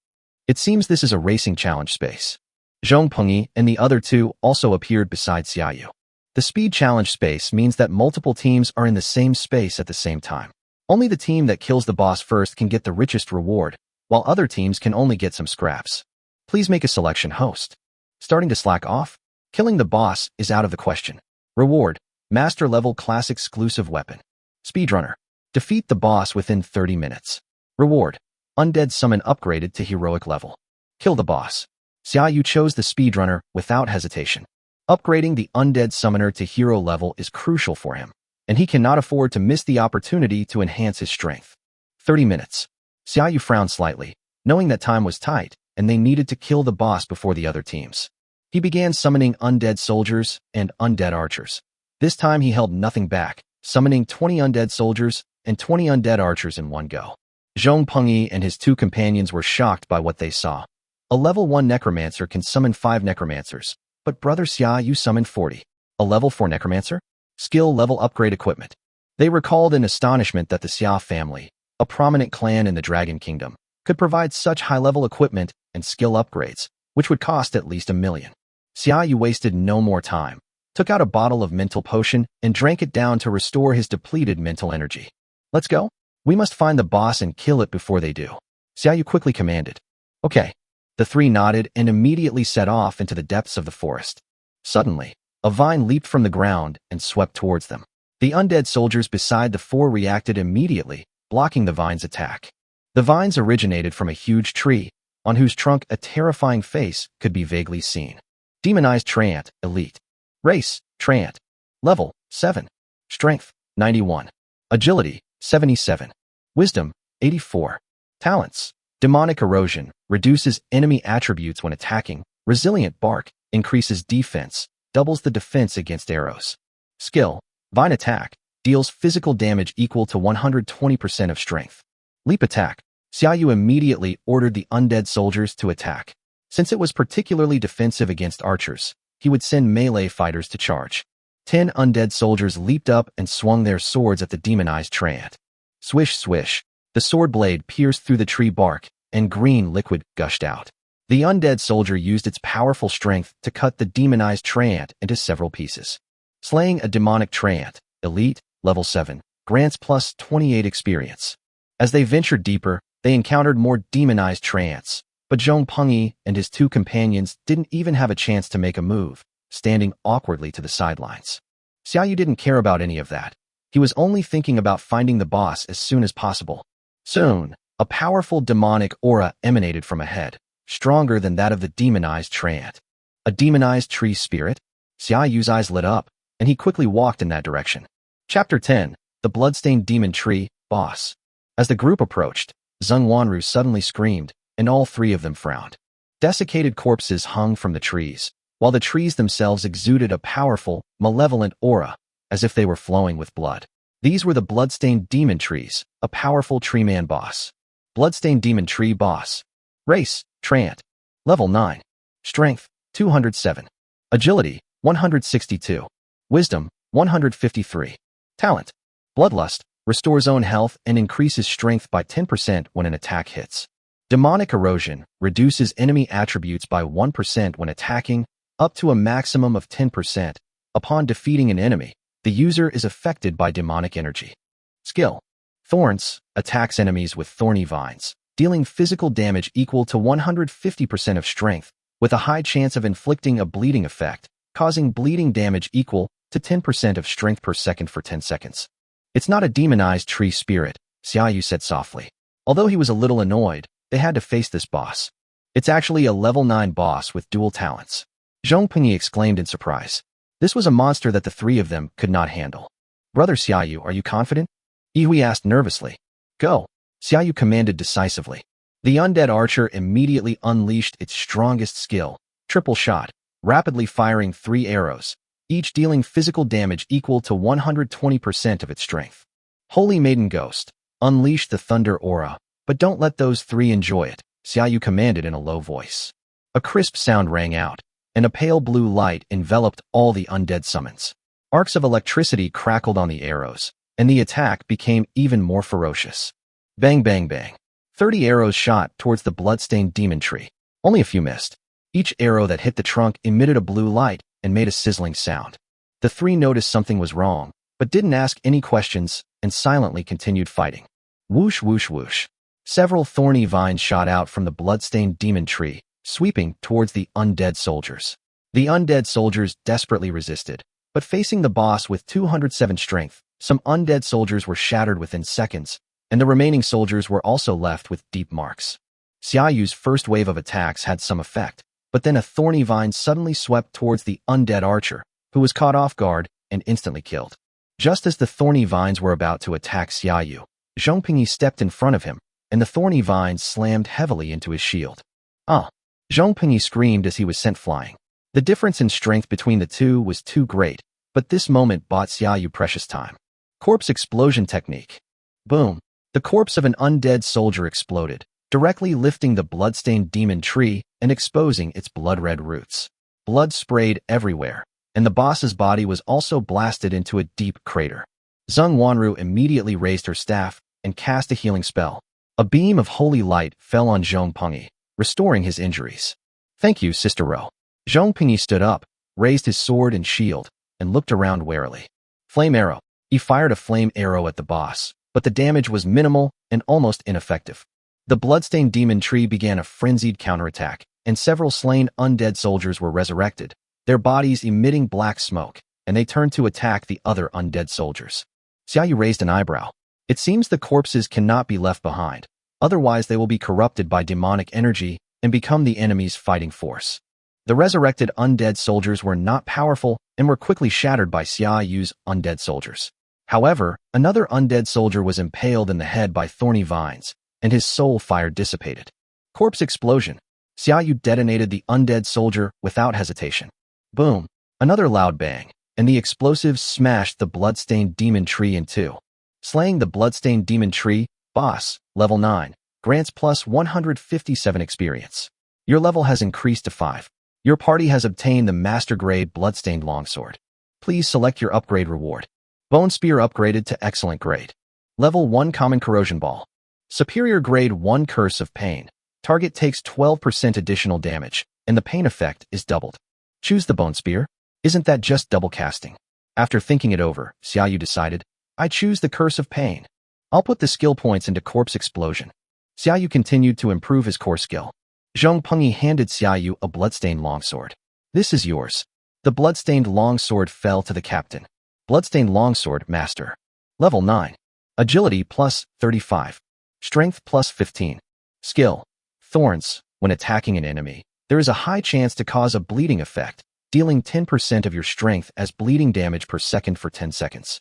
It seems this is a racing challenge space. Zhong Pengyi and the other 2 also appeared beside Xiaoyu. The speed challenge space means that multiple teams are in the same space at the same time. Only the team that kills the boss first can get the richest reward, while other teams can only get some scraps. Please make a selection, host. Starting to slack off? Killing the boss is out of the question. Reward, master level class exclusive weapon. Speedrunner, defeat the boss within 30 minutes. Reward, undead summon upgraded to heroic level. Kill the boss. Xiaoyu chose the speedrunner without hesitation. Upgrading the undead summoner to hero level is crucial for him, and he cannot afford to miss the opportunity to enhance his strength. 30 minutes. Xiaoyu frowned slightly, knowing that time was tight, and they needed to kill the boss before the other teams. He began summoning undead soldiers and undead archers. This time he held nothing back, summoning 20 undead soldiers and 20 undead archers in one go. Zhong Pengyi and his 2 companions were shocked by what they saw. A level 1 necromancer can summon 5 necromancers, but Brother Xiaoyu summoned 40. A level 4 necromancer? Skill level upgrade equipment. They recalled in astonishment that the Xia family, a prominent clan in the Dragon Kingdom, could provide such high-level equipment and skill upgrades, which would cost at least 1 million. Xiaoyu wasted no more time, took out a bottle of mental potion and drank it down to restore his depleted mental energy. "Let's go. We must find the boss and kill it before they do," Xiaoyu quickly commanded. "Okay." The 3 nodded and immediately set off into the depths of the forest. Suddenly, a vine leaped from the ground and swept towards them. The undead soldiers beside the 4 reacted immediately, blocking the vine's attack. The vines originated from a huge tree, on whose trunk a terrifying face could be vaguely seen. Demonized Treant, Elite. Race, Treant. Level, 7. Strength, 91. Agility, 77. Wisdom, 84. Talents. Demonic Erosion, reduces enemy attributes when attacking. Resilient Bark, increases defense, doubles the defense against arrows. Skill, Vine Attack, deals physical damage equal to 120% of strength. Leap attack. Xiaoyu immediately ordered the undead soldiers to attack. Since it was particularly defensive against archers, he would send melee fighters to charge. 10 undead soldiers leaped up and swung their swords at the demonized treant. Swish, swish. The sword blade pierced through the tree bark, and green liquid gushed out. The undead soldier used its powerful strength to cut the demonized treant into several pieces. Slaying a demonic treant, Elite, level 7, grants plus 28 experience. As they ventured deeper, they encountered more demonized treants, but Zhong Pengyi and his 2 companions didn't even have a chance to make a move, standing awkwardly to the sidelines. Xiaoyu didn't care about any of that. He was only thinking about finding the boss as soon as possible. Soon, a powerful demonic aura emanated from ahead, stronger than that of the demonized treant. A demonized tree spirit? Xiaoyu's eyes lit up, and he quickly walked in that direction. Chapter 10. The Bloodstained Demon Tree, Boss. As the group approached, Zheng Wanru suddenly screamed, and all 3 of them frowned. Desiccated corpses hung from the trees, while the trees themselves exuded a powerful, malevolent aura, as if they were flowing with blood. These were the Bloodstained Demon Trees, a powerful tree-man boss. Bloodstained Demon Tree Boss. Race, Treant. Level 9. Strength, 207. Agility, 162. Wisdom, 153. Talent. Bloodlust, restores own health and increases strength by 10% when an attack hits. Demonic Erosion, reduces enemy attributes by 1% when attacking, up to a maximum of 10%. Upon defeating an enemy, the user is affected by demonic energy. Skill. Thorns, attacks enemies with thorny vines, dealing physical damage equal to 150% of strength, with a high chance of inflicting a bleeding effect, causing bleeding damage equal to 10% of strength per second for 10 seconds. It's not a demonized tree spirit, Xiaoyu said softly. Although he was a little annoyed, they had to face this boss. It's actually a level 9 boss with dual talents. Zhong Pengyi exclaimed in surprise. This was a monster that the 3 of them could not handle. Brother Xiaoyu, are you confident? Yihui asked nervously. Go, Xiaoyu commanded decisively. The undead archer immediately unleashed its strongest skill, triple shot, rapidly firing 3 arrows, each dealing physical damage equal to 120% of its strength. Holy Maiden Ghost, unleash the thunder aura, but don't let those 3 enjoy it, Xiaoyu commanded in a low voice. A crisp sound rang out, and a pale blue light enveloped all the undead summons. Arcs of electricity crackled on the arrows, and the attack became even more ferocious. Bang, bang, bang. 30 arrows shot towards the bloodstained demon tree. Only a few missed. Each arrow that hit the trunk emitted a blue light and made a sizzling sound. The 3 noticed something was wrong, but didn't ask any questions and silently continued fighting. Whoosh, whoosh, whoosh. Several thorny vines shot out from the bloodstained demon tree, sweeping towards the undead soldiers. The undead soldiers desperately resisted, but facing the boss with 207 strength, some undead soldiers were shattered within seconds, and the remaining soldiers were also left with deep marks. Xiaoyu's first wave of attacks had some effect, but then a thorny vine suddenly swept towards the undead archer, who was caught off guard and instantly killed. Just as the thorny vines were about to attack Xiaoyu, Zhong Pengyi stepped in front of him, and the thorny vines slammed heavily into his shield. Ah! Zhong Pengyi screamed as he was sent flying. The difference in strength between the 2 was too great, but this moment bought Xiaoyu precious time. Corpse Explosion Technique. Boom! The corpse of an undead soldier exploded, directly lifting the bloodstained demon tree and exposing its blood-red roots. Blood sprayed everywhere, and the boss's body was also blasted into a deep crater. Zheng Wanru immediately raised her staff and cast a healing spell. A beam of holy light fell on Zhong Pengyi, restoring his injuries. Thank you, Sister Ro. Zhong Pengyi stood up, raised his sword and shield, and looked around warily. Flame arrow. He fired a flame arrow at the boss, but the damage was minimal and almost ineffective. The bloodstained demon tree began a frenzied counterattack, and several slain undead soldiers were resurrected, their bodies emitting black smoke, and they turned to attack the other undead soldiers. Xiaoyu raised an eyebrow. It seems the corpses cannot be left behind, otherwise they will be corrupted by demonic energy and become the enemy's fighting force. The resurrected undead soldiers were not powerful and were quickly shattered by Xiaoyu's undead soldiers. However, another undead soldier was impaled in the head by thorny vines, and his soul fire dissipated. Corpse Explosion. Xiaoyu detonated the undead soldier without hesitation. Boom! Another loud bang, and the explosives smashed the bloodstained demon tree in two. Slaying the bloodstained demon tree, boss, level 9, grants plus 157 experience. Your level has increased to 5. Your party has obtained the Master Grade Bloodstained Longsword. Please select your upgrade reward. Bone Spear upgraded to Excellent Grade. Level 1 Common Corrosion Ball. Superior Grade 1 Curse of Pain. Target takes 12% additional damage, and the pain effect is doubled. Choose the Bone Spear. Isn't that just double casting? After thinking it over, Xiaoyu decided, I choose the Curse of Pain. I'll put the skill points into Corpse Explosion. Xiaoyu continued to improve his core skill. Zheng Pengyi handed Xiaoyu a bloodstained longsword. This is yours. The bloodstained longsword fell to the captain. Bloodstained longsword master. Level 9. Agility plus 35. Strength plus 15. Skill. Thorns. When attacking an enemy, there is a high chance to cause a bleeding effect, dealing 10% of your strength as bleeding damage per second for 10 seconds.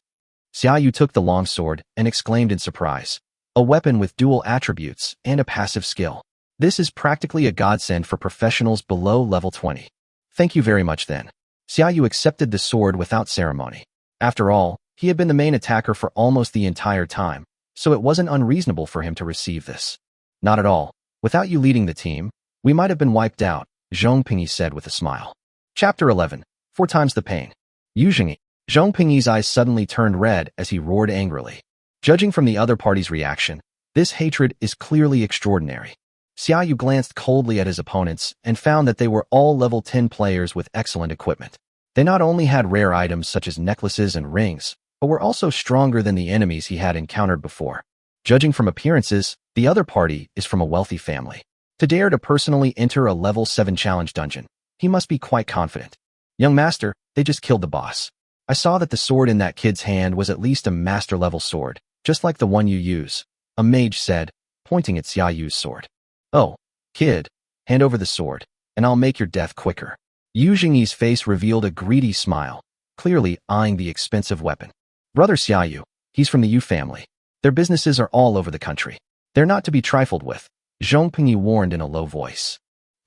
Xiaoyu took the longsword and exclaimed in surprise. A weapon with dual attributes and a passive skill. This is practically a godsend for professionals below level 20. Thank you very much then. Xiaoyu accepted the sword without ceremony. After all, he had been the main attacker for almost the entire time, so it wasn't unreasonable for him to receive this. Not at all. Without you leading the team, we might have been wiped out, Zheng Pengyi said with a smile. Chapter 11. 4 times the pain. Yu Jingyi. Zheng Pengyi's eyes suddenly turned red as he roared angrily. Judging from the other party's reaction, this hatred is clearly extraordinary. Xiaoyu glanced coldly at his opponents and found that they were all level 10 players with excellent equipment. They not only had rare items such as necklaces and rings, but were also stronger than the enemies he had encountered before. Judging from appearances, the other party is from a wealthy family. To dare to personally enter a level 7 challenge dungeon, he must be quite confident. Young master, they just killed the boss. I saw that the sword in that kid's hand was at least a master level sword, just like the one you use, a mage said, pointing at Xiaoyu's sword. Oh, kid, hand over the sword, and I'll make your death quicker. Yu Jingyi's face revealed a greedy smile, clearly eyeing the expensive weapon. Brother Xiaoyu, he's from the Yu family. Their businesses are all over the country. They're not to be trifled with, Zheng Pengyi warned in a low voice.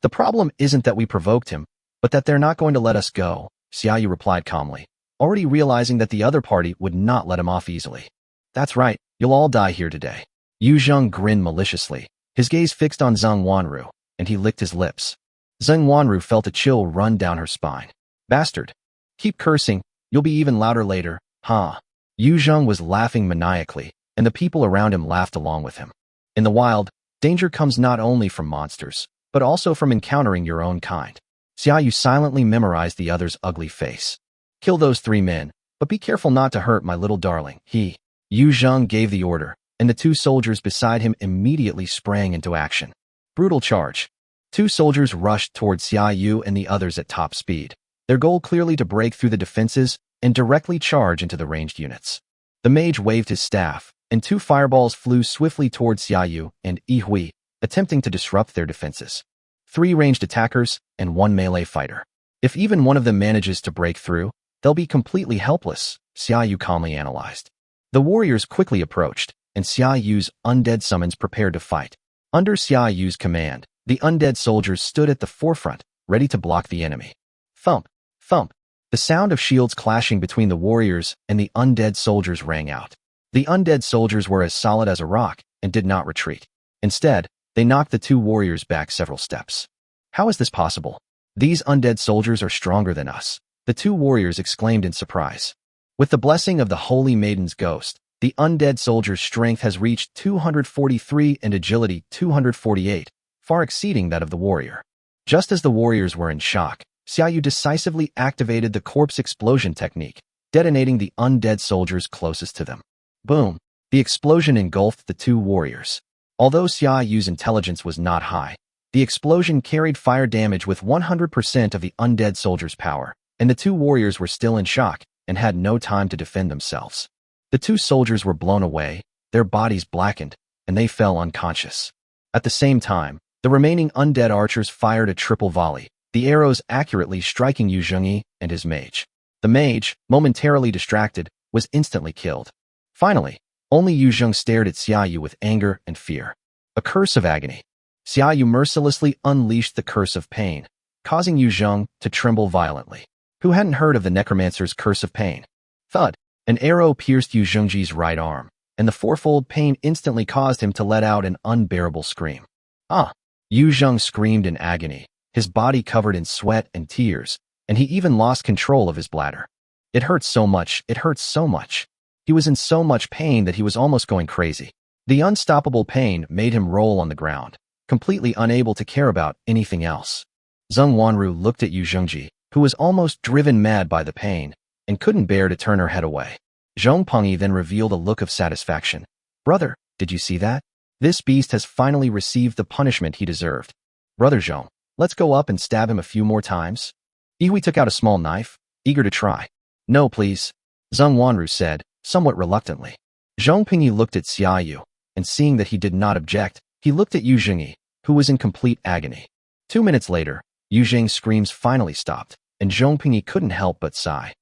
The problem isn't that we provoked him, but that they're not going to let us go, Xiaoyu replied calmly, already realizing that the other party would not let him off easily. That's right, you'll all die here today. Yu Zheng grinned maliciously, his gaze fixed on Zheng Wanru, and he licked his lips. Zheng Wanru felt a chill run down her spine. Bastard. Keep cursing, you'll be even louder later, huh? Yu Zheng was laughing maniacally, and the people around him laughed along with him. In the wild, danger comes not only from monsters, but also from encountering your own kind. Xiaoyu silently memorized the other's ugly face. Kill those 3 men, but be careful not to hurt my little darling. Yu Zheng gave the order, and the 2 soldiers beside him immediately sprang into action. Brutal charge. 2 soldiers rushed towards Xiaoyu and the others at top speed, their goal clearly to break through the defenses and directly charge into the ranged units. The mage waved his staff, and 2 fireballs flew swiftly towards Xiaoyu and Yi Hui, attempting to disrupt their defenses. 3 ranged attackers and 1 melee fighter. If even one of them manages to break through, they'll be completely helpless, Xiaoyu calmly analyzed. The warriors quickly approached, and Xiaoyu's undead summons prepared to fight. Under Xiaoyu's command, the undead soldiers stood at the forefront, ready to block the enemy. Thump, thump. The sound of shields clashing between the warriors and the undead soldiers rang out. The undead soldiers were as solid as a rock and did not retreat. Instead, they knocked the 2 warriors back several steps. How is this possible? These undead soldiers are stronger than us, the 2 warriors exclaimed in surprise. With the blessing of the Holy Maiden's ghost, the undead soldier's strength has reached 243 and agility 248, far exceeding that of the warrior. Just as the warriors were in shock, Xiaoyu decisively activated the corpse explosion technique, detonating the undead soldiers closest to them. Boom! The explosion engulfed the 2 warriors. Although Xiaoyu's intelligence was not high, the explosion carried fire damage with 100% of the undead soldiers' power, and the 2 warriors were still in shock and had no time to defend themselves. The 2 soldiers were blown away, their bodies blackened, and they fell unconscious. At the same time, the remaining undead archers fired a triple volley, the arrows accurately striking Yu Jingyi and his mage. The mage, momentarily distracted, was instantly killed. Finally, only Yu Zheng stared at Xiaoyu with anger and fear. A curse of agony. Xiaoyu mercilessly unleashed the curse of pain, causing Yu Zheng to tremble violently. Who hadn't heard of the necromancer's curse of pain? Thud. An arrow pierced Yu Zhengji's right arm, and the fourfold pain instantly caused him to let out an unbearable scream. Ah! Yu Zheng screamed in agony, his body covered in sweat and tears, and he even lost control of his bladder. It hurt so much, it hurt so much. He was in so much pain that he was almost going crazy. The unstoppable pain made him roll on the ground, completely unable to care about anything else. Zheng Wanru looked at Yu Zhengji, who was almost driven mad by the pain, and couldn't bear to turn her head away. Zhong Pengyi then revealed a look of satisfaction. Brother, did you see that? This beast has finally received the punishment he deserved. Brother Zhong, let's go up and stab him a few more times. Yihui took out a small knife, eager to try. No, please, Zheng Wanru said, somewhat reluctantly. Zhong Pengyi looked at Xiaoyu, and seeing that he did not object, he looked at Yu Zhengyi, who was in complete agony. 2 minutes later, Yu Zheng's screams finally stopped, and Zhong Pengyi couldn't help but sigh.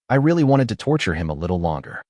I really wanted to torture him a little longer.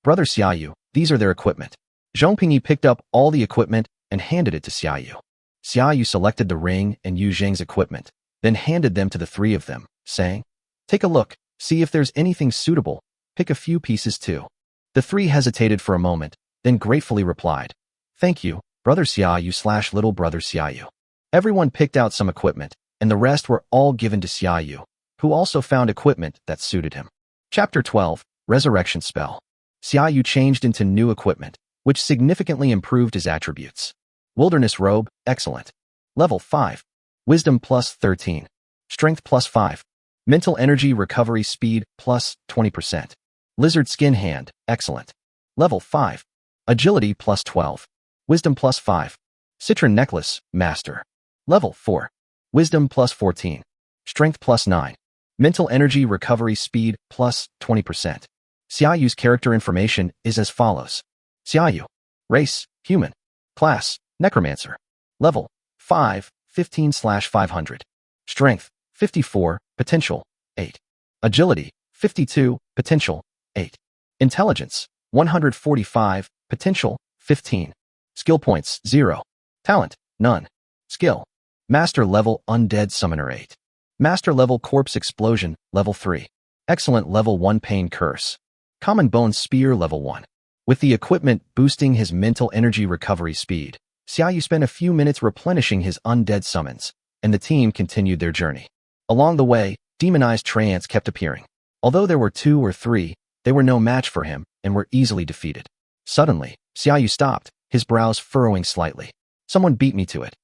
Brother Xiaoyu, these are their equipment. Zhong Pengyi picked up all the equipment and handed it to Xiaoyu. Xiaoyu selected the ring and Yu Zheng's equipment, then handed them to the three of them, saying, take a look, see if there's anything suitable, pick a few pieces too. The three hesitated for a moment, then gratefully replied, thank you, Brother Xiaoyu / little brother Xiaoyu. Everyone picked out some equipment, and the rest were all given to Xiaoyu, who also found equipment that suited him. Chapter 12, Resurrection Spell. Xiaoyu changed into new equipment, which significantly improved his attributes. Wilderness Robe, excellent. Level 5. Wisdom plus 13. Strength plus 5. Mental Energy Recovery Speed plus 20%. Lizard Skin Hand, excellent. Level 5. Agility plus 12. Wisdom plus 5. Citron Necklace, Master. Level 4. Wisdom plus 14. Strength plus 9. Mental Energy Recovery Speed plus 20%. Xiaoyu's character information is as follows. Xiaoyu. Race, Human. Class, Necromancer. Level, 5, 15/500. Strength, 54, Potential, 8. Agility, 52, Potential, 8. Intelligence, 145, Potential, 15. Skill points, 0. Talent, none. Skill. Master Level Undead Summoner 8. Master Level Corpse Explosion, Level 3. Excellent Level 1 Pain Curse. Common Bone Spear, Level 1. With the equipment boosting his mental energy recovery speed, Xiaoyu spent a few minutes replenishing his undead summons, and the team continued their journey. Along the way, demonized treants kept appearing. Although there were 2 or 3, they were no match for him and were easily defeated. Suddenly, Xiaoyu stopped, his brows furrowing slightly. Someone beat me to it.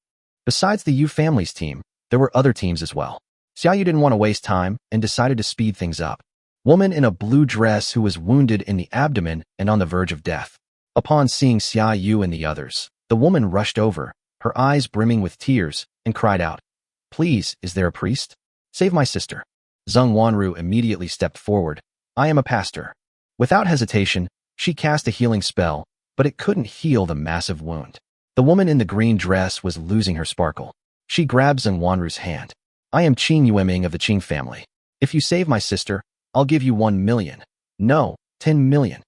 Besides the Yu family's team, there were other teams as well. Xiaoyu didn't want to waste time and decided to speed things up. Woman in a blue dress who was wounded in the abdomen and on the verge of death. Upon seeing Xiaoyu and the others, the woman rushed over, her eyes brimming with tears, and cried out, please, is there a priest? Save my sister. Zheng Wanru immediately stepped forward. I am a pastor. Without hesitation, she cast a healing spell, but it couldn't heal the massive wound. The woman in the green dress was losing her sparkle. She grabbed Zheng Wanru's hand. I am Qing Yueming of the Qing family. If you save my sister, I'll give you 1 million. No, 10 million.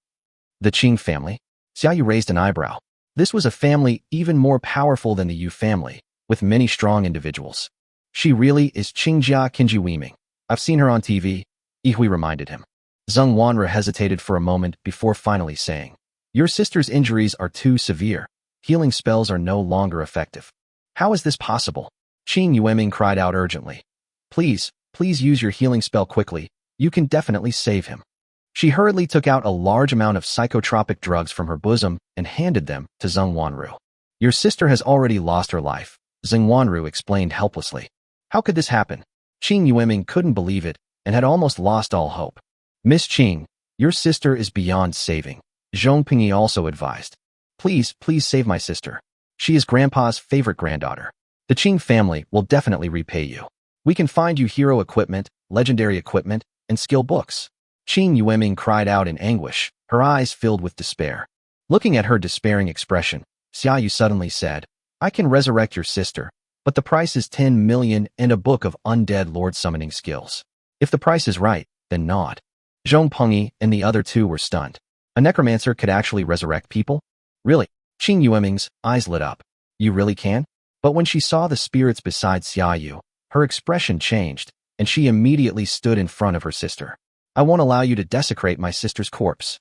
The Qing family? Xiaoyu raised an eyebrow. This was a family even more powerful than the Yu family, with many strong individuals. She really is Qingjia Qinjiwiming. I've seen her on TV, Yihui reminded him. Zheng Wanru hesitated for a moment before finally saying, your sister's injuries are too severe. Healing spells are no longer effective. How is this possible? Qing Yueming cried out urgently. Please, please use your healing spell quickly. You can definitely save him. She hurriedly took out a large amount of psychotropic drugs from her bosom and handed them to Zheng Wanru. Your sister has already lost her life, Zheng Wanru explained helplessly. How could this happen? Qing Yueming couldn't believe it and had almost lost all hope. Miss Qing, your sister is beyond saving, Zhong Pengyi also advised. Please, please save my sister. She is Grandpa's favorite granddaughter. The Qing family will definitely repay you. We can find you hero equipment, legendary equipment, and skill books. Qing Yueming cried out in anguish, her eyes filled with despair. Looking at her despairing expression, Xiaoyu suddenly said, I can resurrect your sister, but the price is 10 million and a book of undead lord summoning skills. If the price is right, then not. Zhong Pengyi and the other two were stunned. A necromancer could actually resurrect people? Really? Qing Yueming's eyes lit up. You really can? But when she saw the spirits beside Xiaoyu, her expression changed, and she immediately stood in front of her sister. I won't allow you to desecrate my sister's corpse.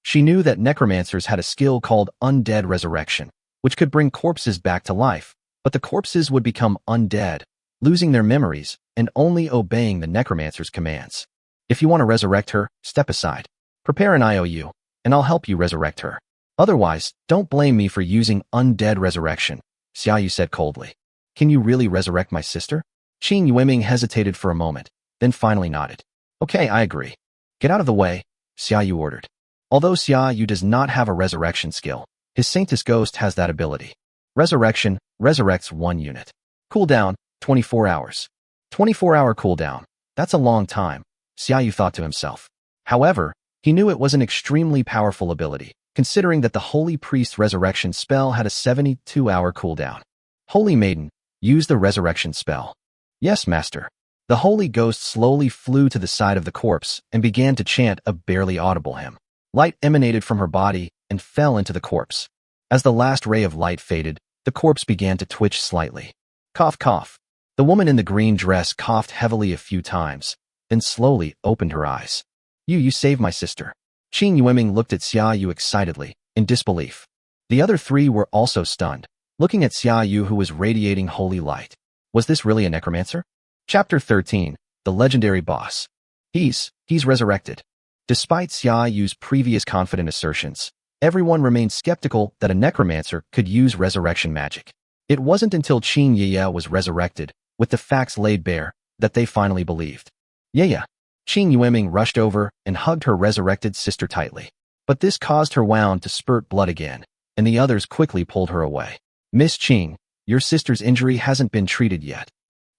She knew that necromancers had a skill called undead resurrection, which could bring corpses back to life, but the corpses would become undead, losing their memories and only obeying the necromancer's commands. If you want to resurrect her, step aside. Prepare an IOU, and I'll help you resurrect her. Otherwise, don't blame me for using undead resurrection, Xiaoyu said coldly. Can you really resurrect my sister? Qin Yueming hesitated for a moment, then finally nodded. Okay, I agree. Get out of the way, Xiaoyu ordered. Although Xiaoyu does not have a resurrection skill, his Saintess Ghost has that ability. Resurrection resurrects 1 unit. Cooldown, 24 hours. 24-hour cooldown. That's a long time, Xiaoyu thought to himself. However, he knew it was an extremely powerful ability, considering that the Holy Priest resurrection spell had a 72-hour cooldown. Holy Maiden, use the resurrection spell. Yes, Master. The Holy Ghost slowly flew to the side of the corpse and began to chant a barely audible hymn. Light emanated from her body and fell into the corpse. As the last ray of light faded, the corpse began to twitch slightly. Cough, cough. The woman in the green dress coughed heavily a few times, then slowly opened her eyes. You saved my sister. Qin Yueming looked at Xiaoyu excitedly, in disbelief. The other 3 were also stunned, looking at Xiaoyu who was radiating holy light. Was this really a necromancer? Chapter 13, The Legendary Boss. He's resurrected. Despite Xiaoyu's previous confident assertions, everyone remained skeptical that a necromancer could use resurrection magic. It wasn't until Qin Yiya was resurrected, with the facts laid bare, that they finally believed. Yiya. Qin Yueming rushed over and hugged her resurrected sister tightly. But this caused her wound to spurt blood again, and the others quickly pulled her away. Miss Qing, your sister's injury hasn't been treated yet.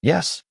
Yes,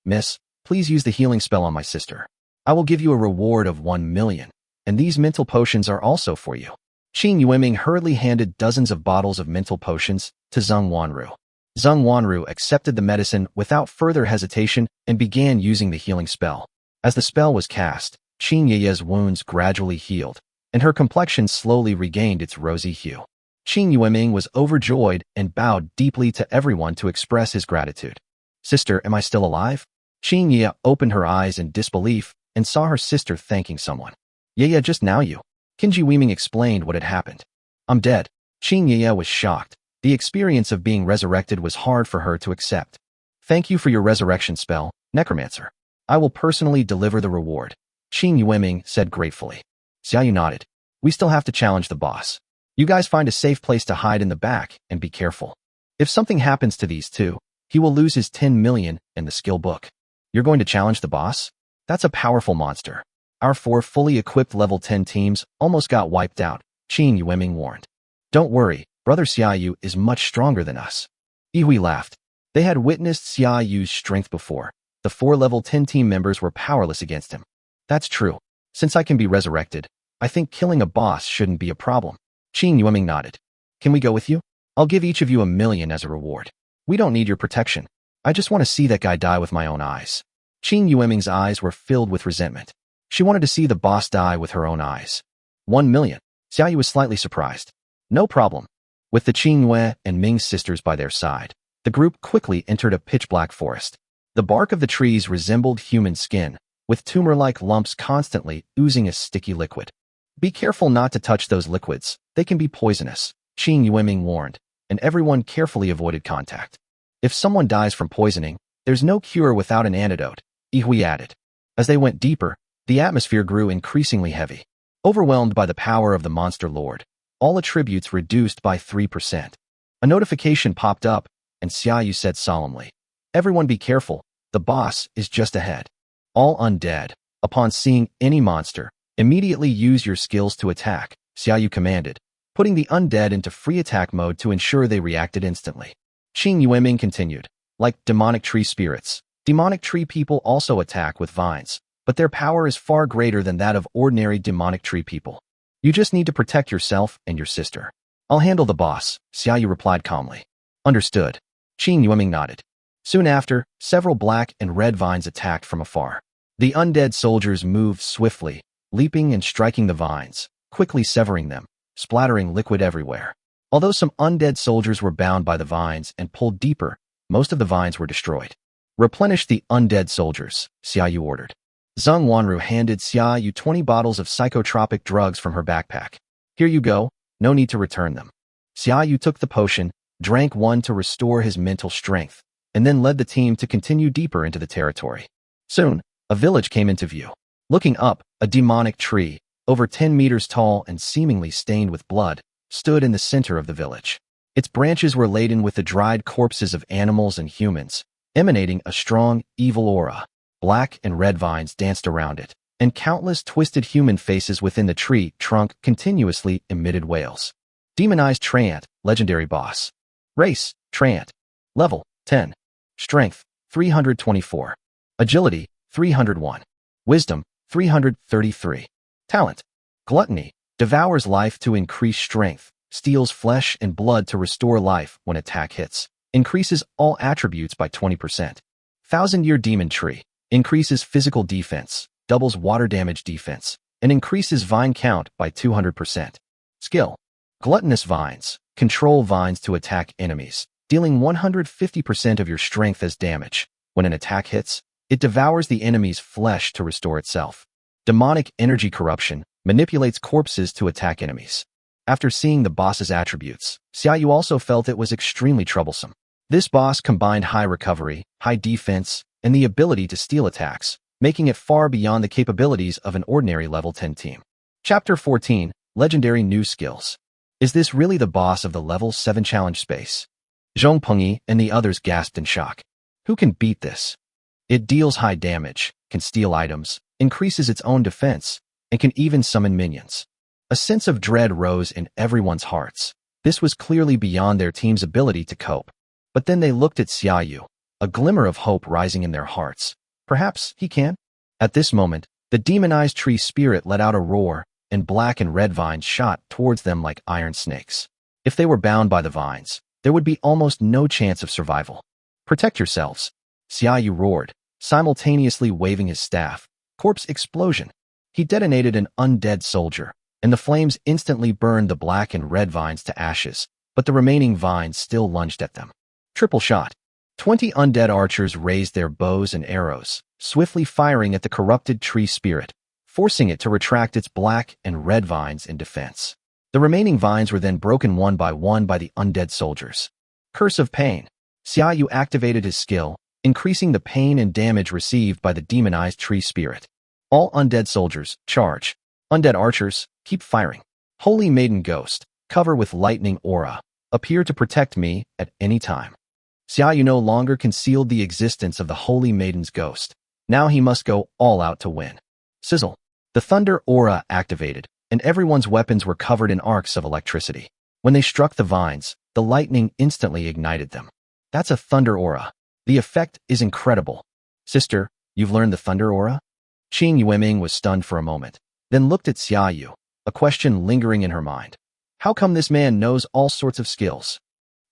miss, please use the healing spell on my sister. I will give you a reward of 1 million, and these mental potions are also for you. Qin Yueming hurriedly handed dozens of bottles of mental potions to Zheng Wanru. Zheng Wanru accepted the medicine without further hesitation and began using the healing spell. As the spell was cast, Qin Yiya's wounds gradually healed, and her complexion slowly regained its rosy hue. Qin Yueming was overjoyed and bowed deeply to everyone to express his gratitude. Sister, am I still alive? Qin Yiya opened her eyes in disbelief and saw her sister thanking someone. Yiya, just now you. Qin Yueming explained what had happened. I'm dead. Qin Yiya was shocked. The experience of being resurrected was hard for her to accept. Thank you for your resurrection spell, Necromancer. I will personally deliver the reward, Qin Yueming said gratefully. Xiaoyu nodded. We still have to challenge the boss. You guys find a safe place to hide in the back and be careful. If something happens to these 2, he will lose his 10 million in the skill book. You're going to challenge the boss? That's a powerful monster. Our 4 fully equipped level 10 teams almost got wiped out, Qin Yueming warned. Don't worry, Brother Xiaoyu is much stronger than us. Yihui laughed. They had witnessed Xiaoyu's strength before. The 4 level 10 team members were powerless against him. That's true. Since I can be resurrected, I think killing a boss shouldn't be a problem. Qin Yueming nodded. Can we go with you? I'll give each of you 1 million as a reward. We don't need your protection. I just want to see that guy die with my own eyes. Qin Yueming's eyes were filled with resentment. She wanted to see the boss die with her own eyes. 1 million. Xiaoyu was slightly surprised. No problem. With the Qingyue and Ming sisters by their side, the group quickly entered a pitch-black forest. The bark of the trees resembled human skin, with tumor-like lumps constantly oozing a sticky liquid. Be careful not to touch those liquids. They can be poisonous, Qin Yueming warned, and everyone carefully avoided contact. If someone dies from poisoning, there's no cure without an antidote, Yihui added. As they went deeper, the atmosphere grew increasingly heavy. Overwhelmed by the power of the monster lord, all attributes reduced by 3%. A notification popped up, and Xiaoyu said solemnly, Everyone be careful, the boss is just ahead. All undead, upon seeing any monster, immediately use your skills to attack, Xiaoyu commanded, putting the undead into free attack mode to ensure they reacted instantly. Qin Yueming continued, like demonic tree spirits, demonic tree people also attack with vines, but their power is far greater than that of ordinary demonic tree people. You just need to protect yourself and your sister. I'll handle the boss, Xiaoyu replied calmly. Understood. Qin Yueming nodded. Soon after, several black and red vines attacked from afar. The undead soldiers moved swiftly, leaping and striking the vines, quickly severing them, splattering liquid everywhere. Although some undead soldiers were bound by the vines and pulled deeper, most of the vines were destroyed. Replenish the undead soldiers, Xia Yu ordered. Zheng Wanru handed Xia Yu 20 bottles of psychotropic drugs from her backpack. Here you go, no need to return them. Xia Yu took the potion, drank one to restore his mental strength, and then led the team to continue deeper into the territory. Soon, a village came into view. Looking up, a demonic tree, over 10 meters tall and seemingly stained with blood, stood in the center of the village. Its branches were laden with the dried corpses of animals and humans, emanating a strong, evil aura. Black and red vines danced around it, and countless twisted human faces within the tree trunk continuously emitted wails. Demonized Treant, legendary boss. Race, Treant. Level, 10. Strength, 324. Agility, 301. Wisdom, 333. Talent. Gluttony, devours life to increase strength, steals flesh and blood to restore life when attack hits, increases all attributes by 20%. Thousand-Year Demon Tree, increases physical defense, doubles water damage defense, and increases vine count by 200%. Skill. Gluttonous Vines, control vines to attack enemies, dealing 150% of your strength as damage. When an attack hits, it devours the enemy's flesh to restore itself. Demonic Energy Corruption, manipulates corpses to attack enemies. After seeing the boss's attributes, Xia Yu also felt it was extremely troublesome. This boss combined high recovery, high defense, and the ability to steal attacks, making it far beyond the capabilities of an ordinary level 10 team. Chapter 14, Legendary New Skills. Is this really the boss of the level 7 challenge space? Zhong Pengyi and the others gasped in shock. Who can beat this? It deals high damage, can steal items, increases its own defense, and can even summon minions. A sense of dread rose in everyone's hearts. This was clearly beyond their team's ability to cope. But then they looked at Xia Yu, a glimmer of hope rising in their hearts. Perhaps he can? At this moment, the demonized tree spirit let out a roar, and black and red vines shot towards them like iron snakes. If they were bound by the vines, there would be almost no chance of survival. Protect yourselves, Xia Yu roared, simultaneously waving his staff. Corpse explosion. He detonated an undead soldier, and the flames instantly burned the black and red vines to ashes, but the remaining vines still lunged at them. Triple shot. 20 undead archers raised their bows and arrows, swiftly firing at the corrupted tree spirit, forcing it to retract its black and red vines in defense. The remaining vines were then broken one by the undead soldiers. Curse of Pain. Xia Yu activated his skill, increasing the pain and damage received by the demonized tree spirit. All undead soldiers, charge. Undead archers, keep firing. Holy Maiden Ghost, cover with lightning aura, appear to protect me at any time. Xia Yu no longer concealed the existence of the Holy Maiden's ghost. Now he must go all out to win. Sizzle. The thunder aura activated, and everyone's weapons were covered in arcs of electricity. When they struck the vines, the lightning instantly ignited them. That's a thunder aura. The effect is incredible. Sister, you've learned the thunder aura? Qing Yueming was stunned for a moment, then looked at Xia Yu, a question lingering in her mind. How come this man knows all sorts of skills?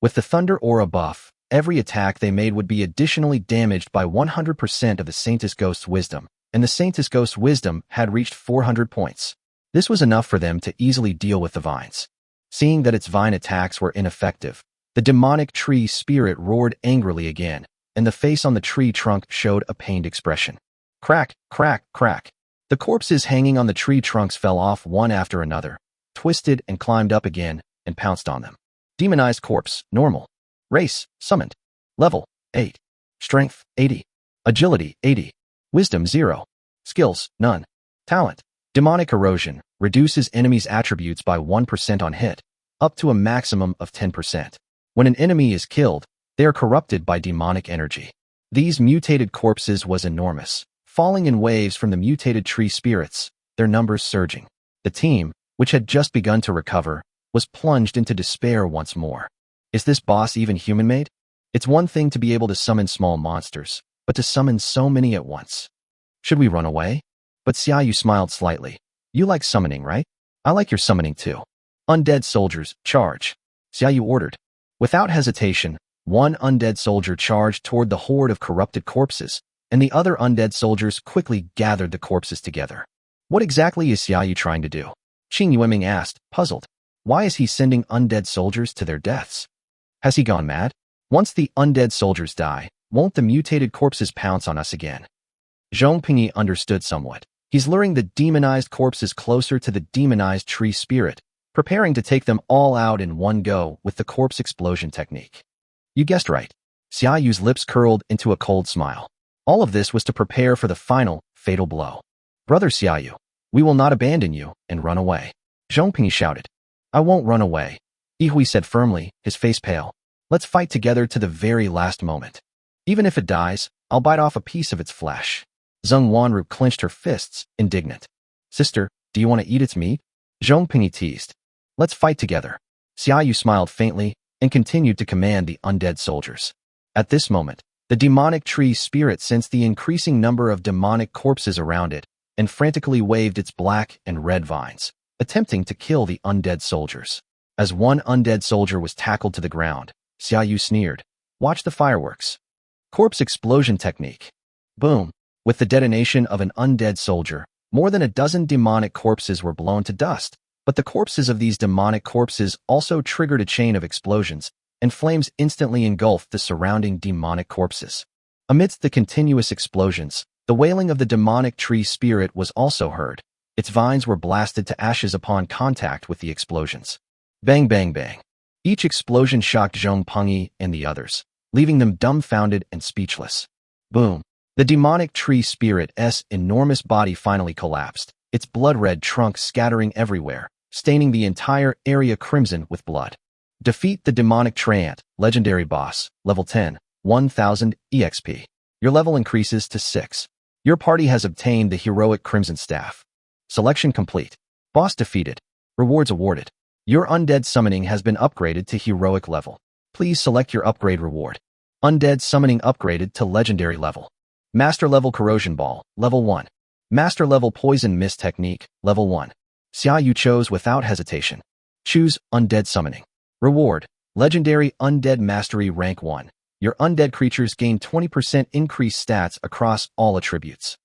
With the thunder aura buff, every attack they made would be additionally damaged by 100% of the Saintess Ghost's wisdom, and the Saintess Ghost's wisdom had reached 400 points. This was enough for them to easily deal with the vines. Seeing that its vine attacks were ineffective, the demonic tree spirit roared angrily again, and the face on the tree trunk showed a pained expression. Crack, crack, crack. The corpses hanging on the tree trunks fell off one after another, twisted and climbed up again, and pounced on them. Demonized corpse, normal. Race, summoned. Level, 8. Strength, 80. Agility, 80. Wisdom, 0. Skills, none. Talent. Demonic Erosion, reduces enemies' attributes by 1% on hit, up to a maximum of 10%. When an enemy is killed, they are corrupted by demonic energy. These mutated corpses was enormous, falling in waves from the mutated tree spirits, their numbers surging. The team, which had just begun to recover, was plunged into despair once more. Is this boss even human-made? It's one thing to be able to summon small monsters, but to summon so many at once. Should we run away? But Xia Yu smiled slightly. You like summoning, right? I like your summoning too. Undead soldiers, charge. Xia Yu ordered. Without hesitation, one undead soldier charged toward the horde of corrupted corpses, and the other undead soldiers quickly gathered the corpses together. What exactly is Xia Yu trying to do? Qing Yueming asked, puzzled. Why is he sending undead soldiers to their deaths? Has he gone mad? Once the undead soldiers die, Won't the mutated corpses pounce on us again? Zhong Pingyi understood somewhat. He's luring the demonized corpses closer to the demonized tree spirit, preparing to take them all out in one go with the corpse explosion technique. You guessed right. Xiaoyu's lips curled into a cold smile. All of this was to prepare for the final, fatal blow. Brother Xiaoyu, we will not abandon you and run away. Zhong Pingyi shouted. I won't run away. Yihui said firmly, his face pale. Let's fight together to the very last moment. Even if it dies, I'll bite off a piece of its flesh. Zheng Wanru clenched her fists, indignant. Sister, do you want to eat its meat? Zhong Pingyi teased. Let's fight together. Xiaoyu smiled faintly and continued to command the undead soldiers. At this moment, the demonic tree spirit sensed the increasing number of demonic corpses around it and frantically waved its black and red vines, attempting to kill the undead soldiers. As one undead soldier was tackled to the ground, Xiaoyu sneered. Watch the fireworks. Corpse explosion technique. Boom. With the detonation of an undead soldier, more than a dozen demonic corpses were blown to dust, but the corpses of these demonic corpses also triggered a chain of explosions, and flames instantly engulfed the surrounding demonic corpses. Amidst the continuous explosions, the wailing of the demonic tree spirit was also heard. Its vines were blasted to ashes upon contact with the explosions. Bang, bang, bang. Each explosion shocked Zhong Pingyi and the others, leaving them dumbfounded and speechless. Boom. The demonic tree spirit's enormous body finally collapsed, its blood-red trunk scattering everywhere, staining the entire area crimson with blood. Defeat the demonic treant, legendary boss, level 10, 1000 EXP. Your level increases to 6. Your party has obtained the heroic Crimson Staff. Selection complete. Boss defeated. Rewards awarded. Your undead summoning has been upgraded to heroic level. Please select your upgrade reward. Undead summoning upgraded to legendary level. Master level corrosion ball, level 1. Master level poison mist technique, level 1. Xiaoyu chose without hesitation. Choose undead summoning. Reward, legendary undead mastery rank 1. Your undead creatures gain 20% increased stats across all attributes.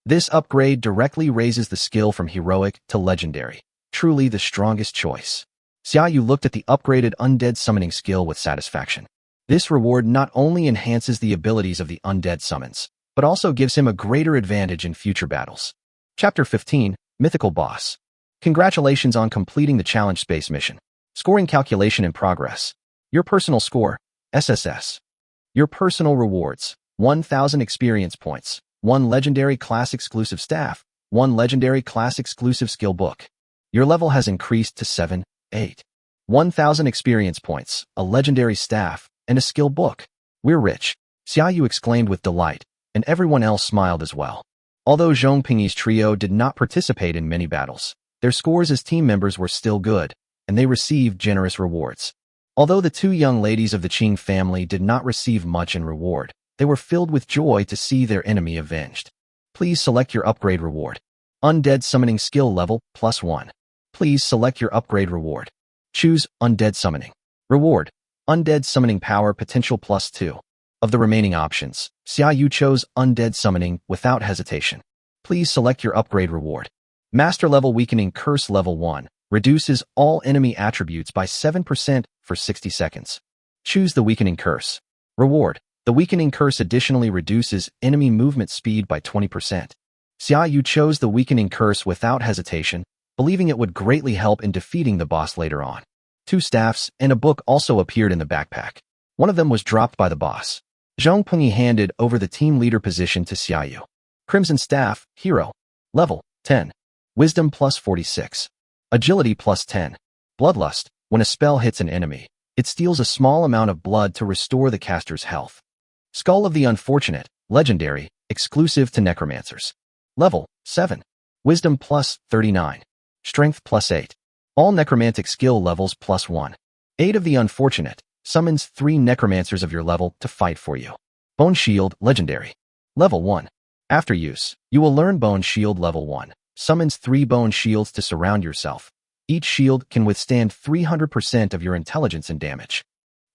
This upgrade directly raises the skill from heroic to legendary. Truly the strongest choice. Xiaoyu looked at the upgraded undead summoning skill with satisfaction. This reward not only enhances the abilities of the undead summons, but also gives him a greater advantage in future battles. Chapter 15, Mythical Boss. Congratulations on completing the challenge space mission. Scoring calculation in progress. Your personal score, SSS. Your personal rewards, 1000 experience points, 1 legendary class exclusive staff, 1 legendary class exclusive skill book. Your level has increased to 7, 8. 1000 experience points, a legendary staff, and a skill book. We're rich, Xiaoyu exclaimed with delight, and everyone else smiled as well. Although Zhong Pingyi's trio did not participate in many battles, their scores as team members were still good, and they received generous rewards. Although the two young ladies of the Qing family did not receive much in reward, they were filled with joy to see their enemy avenged. Please select your upgrade reward. Undead summoning skill level, +1. Please select your upgrade reward. Choose Undead Summoning. Reward, Undead Summoning Power Potential +2. Of the remaining options, Xiaoyu chose Undead Summoning without hesitation. Please select your upgrade reward. Master Level Weakening Curse Level 1. Reduces all enemy attributes by 7% for 60 seconds. Choose the Weakening Curse. Reward. The Weakening Curse additionally reduces enemy movement speed by 20%. Xiaoyu chose the Weakening Curse without hesitation, believing it would greatly help in defeating the boss later on. 2 staffs and a book also appeared in the backpack. One of them was dropped by the boss. Zhong Pingyi handed over the team leader position to Xiaoyu. Crimson Staff, Hero. Level, 10. Wisdom +46. Agility +10. Bloodlust. When a spell hits an enemy, it steals a small amount of blood to restore the caster's health. Skull of the Unfortunate, Legendary, exclusive to Necromancers. Level, 7. Wisdom +39. Strength +8. All necromantic skill levels +1. Aid of the Unfortunate. Summons 3 necromancers of your level to fight for you. Bone Shield, Legendary. Level 1. After use, you will learn Bone Shield Level 1. Summons 3 bone shields to surround yourself. Each shield can withstand 300% of your intelligence and damage.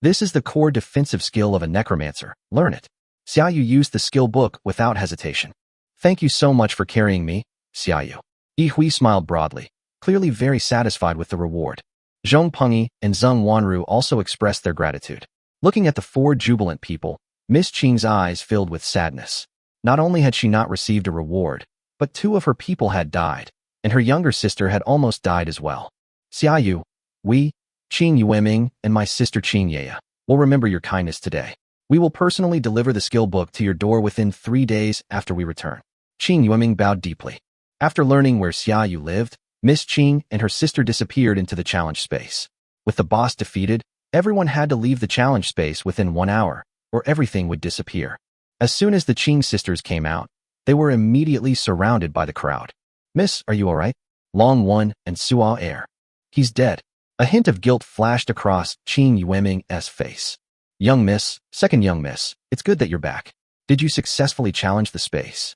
This is the core defensive skill of a necromancer. Learn it. Xiaoyu used the skill book without hesitation. Thank you so much for carrying me, Xiaoyu. Yihui smiled broadly, clearly very satisfied with the reward. Zhong Pingyi and Zheng Wanru also expressed their gratitude. Looking at the 4 jubilant people, Miss Qing's eyes filled with sadness. Not only had she not received a reward, but 2 of her people had died, and her younger sister had almost died as well. Xiaoyu, we, Qing Yueming, and my sister Qing Yaya, will remember your kindness today. We will personally deliver the skill book to your door within 3 days after we return. Qing Yueming bowed deeply. After learning where Xiaoyu lived, Miss Qing and her sister disappeared into the challenge space. With the boss defeated, everyone had to leave the challenge space within 1 hour, or everything would disappear. As soon as the Qing sisters came out, they were immediately surrounded by the crowd. Miss, are you alright? Long One and Suo Air. He's dead. A hint of guilt flashed across Qing Yueming's face. Young Miss, second young Miss, it's good that you're back. Did you successfully challenge the space?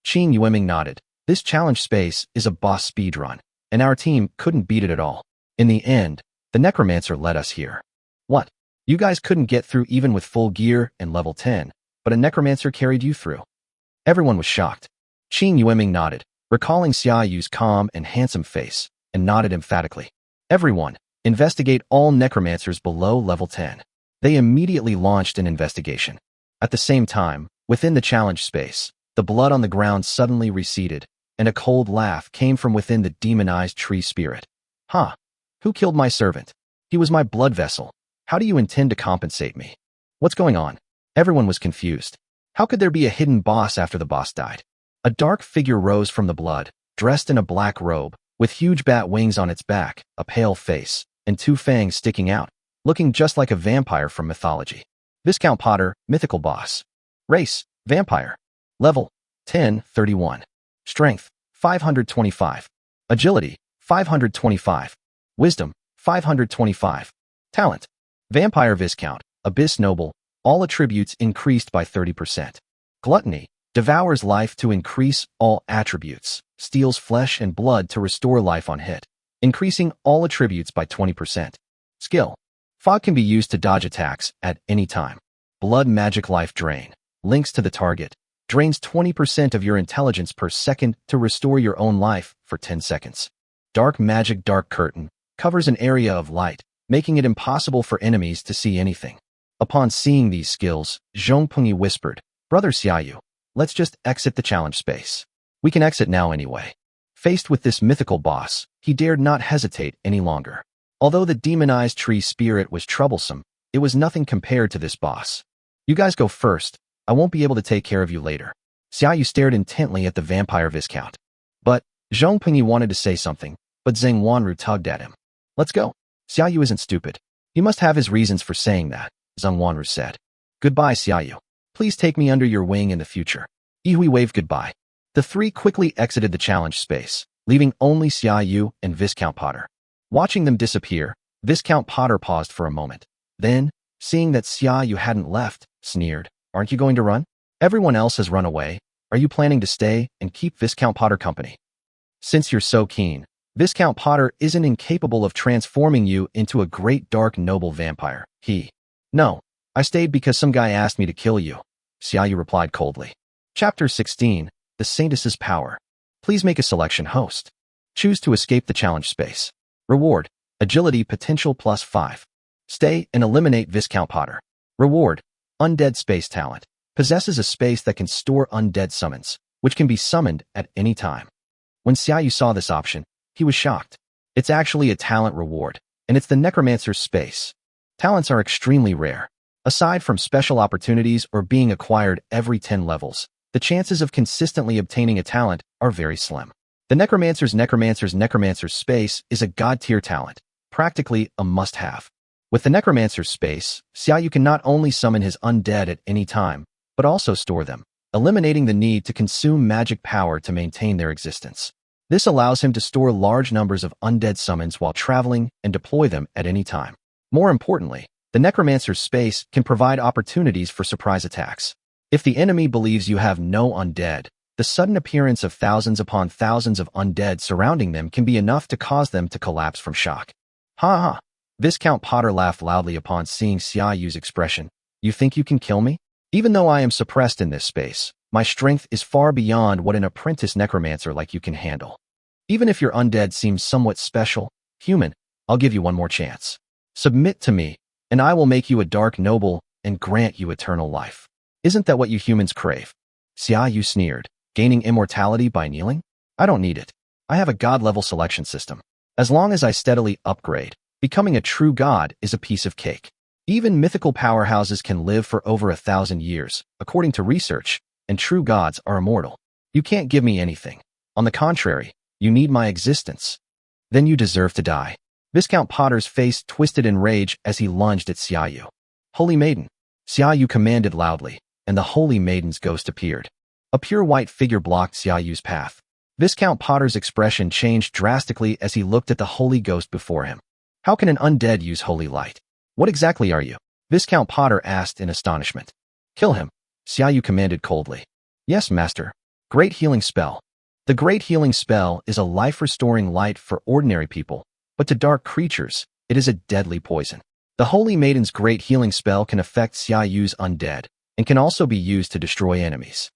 Qing Yueming nodded. This challenge space is a boss speedrun, and our team couldn't beat it at all. In the end, the Necromancer led us here. What? You guys couldn't get through even with full gear and level 10, but a Necromancer carried you through. Everyone was shocked. Qing Yueming nodded, recalling Xiaoyu's calm and handsome face, and nodded emphatically. Everyone, investigate all Necromancers below level 10. They immediately launched an investigation. At the same time, within the challenge space, the blood on the ground suddenly receded, and a cold laugh came from within the demonized tree spirit. Huh? Who killed my servant? He was my blood vessel. How do you intend to compensate me? What's going on? Everyone was confused. How could there be a hidden boss after the boss died? A dark figure rose from the blood, dressed in a black robe, with huge bat wings on its back, a pale face, and 2 fangs sticking out, looking just like a vampire from mythology. Viscount Potter, mythical boss. Race, vampire. Level, 1031. Strength, 525. Agility, 525. Wisdom, 525. Talent, Vampire Viscount, Abyss Noble, all attributes increased by 30%. Gluttony, devours life to increase all attributes, steals flesh and blood to restore life on hit, increasing all attributes by 20%. Skill, Fog can be used to dodge attacks at any time. Blood Magic Life Drain, links to the target, drains 20% of your intelligence per second to restore your own life for 10 seconds. Dark Magic Dark Curtain, covers an area of light, making it impossible for enemies to see anything. Upon seeing these skills, Zhong Pengyi whispered, Brother Xiaoyu, let's just exit the challenge space. We can exit now anyway. Faced with this mythical boss, he dared not hesitate any longer. Although the demonized tree spirit was troublesome, it was nothing compared to this boss. You guys go first, I won't be able to take care of you later. Xiaoyu stared intently at the vampire Viscount. But, Zhong Pengyi wanted to say something, but Zheng Wanru tugged at him. Let's go. Xiaoyu isn't stupid. He must have his reasons for saying that, Zheng Wanru said. Goodbye, Xiaoyu. Please take me under your wing in the future. Yihui waved goodbye. The 3 quickly exited the challenge space, leaving only Xiaoyu and Viscount Potter. Watching them disappear, Viscount Potter paused for a moment. Then, seeing that Xiaoyu hadn't left, sneered, Aren't you going to run? Everyone else has run away. Are you planning to stay and keep Viscount Potter company? Since you're so keen, Viscount Potter isn't incapable of transforming you into a great dark noble vampire. No, I stayed because some guy asked me to kill you, Xiaoyu replied coldly. Chapter 16, The Saintess's Power. Please make a selection host. Choose to escape the challenge space. Reward, Agility Potential +5. Stay and eliminate Viscount Potter. Reward, Undead Space Talent. Possesses a space that can store undead summons, which can be summoned at any time. When Xiaoyu saw this option, he was shocked. It's actually a talent reward, and it's the Necromancer's space. Talents are extremely rare. Aside from special opportunities or being acquired every 10 levels, the chances of consistently obtaining a talent are very slim. The Necromancer's space is a god-tier talent, practically a must-have. With the Necromancer's space, Xiaoyu can not only summon his undead at any time, but also store them, eliminating the need to consume magic power to maintain their existence. This allows him to store large numbers of undead summons while traveling and deploy them at any time. More importantly, the Necromancer's space can provide opportunities for surprise attacks. If the enemy believes you have no undead, the sudden appearance of thousands upon thousands of undead surrounding them can be enough to cause them to collapse from shock. Ha ha! Viscount Potter laughed loudly upon seeing Xiaoyu's expression. You think you can kill me? Even though I am suppressed in this space, my strength is far beyond what an apprentice necromancer like you can handle. Even if your undead seems somewhat special, human, I'll give you one more chance. Submit to me, and I will make you a dark noble and grant you eternal life. Isn't that what you humans crave? Xiaoyu sneered, gaining immortality by kneeling? I don't need it. I have a god-level selection system. As long as I steadily upgrade, becoming a true god is a piece of cake. Even mythical powerhouses can live for over 1,000 years, according to research, and true gods are immortal. You can't give me anything. On the contrary, you need my existence. Then you deserve to die. Viscount Potter's face twisted in rage as he lunged at Xiaoyu. Holy Maiden! Xiaoyu commanded loudly, and the Holy Maiden's ghost appeared. A pure white figure blocked Xiaoyu's path. Viscount Potter's expression changed drastically as he looked at the holy ghost before him. How can an undead use holy light? What exactly are you? Viscount Potter asked in astonishment. Kill him, Xiaoyu commanded coldly. Yes, master. Great healing spell. The Great Healing Spell is a life-restoring light for ordinary people, but to dark creatures, it is a deadly poison. The Holy Maiden's Great Healing Spell can affect Xiaoyu's undead, and can also be used to destroy enemies.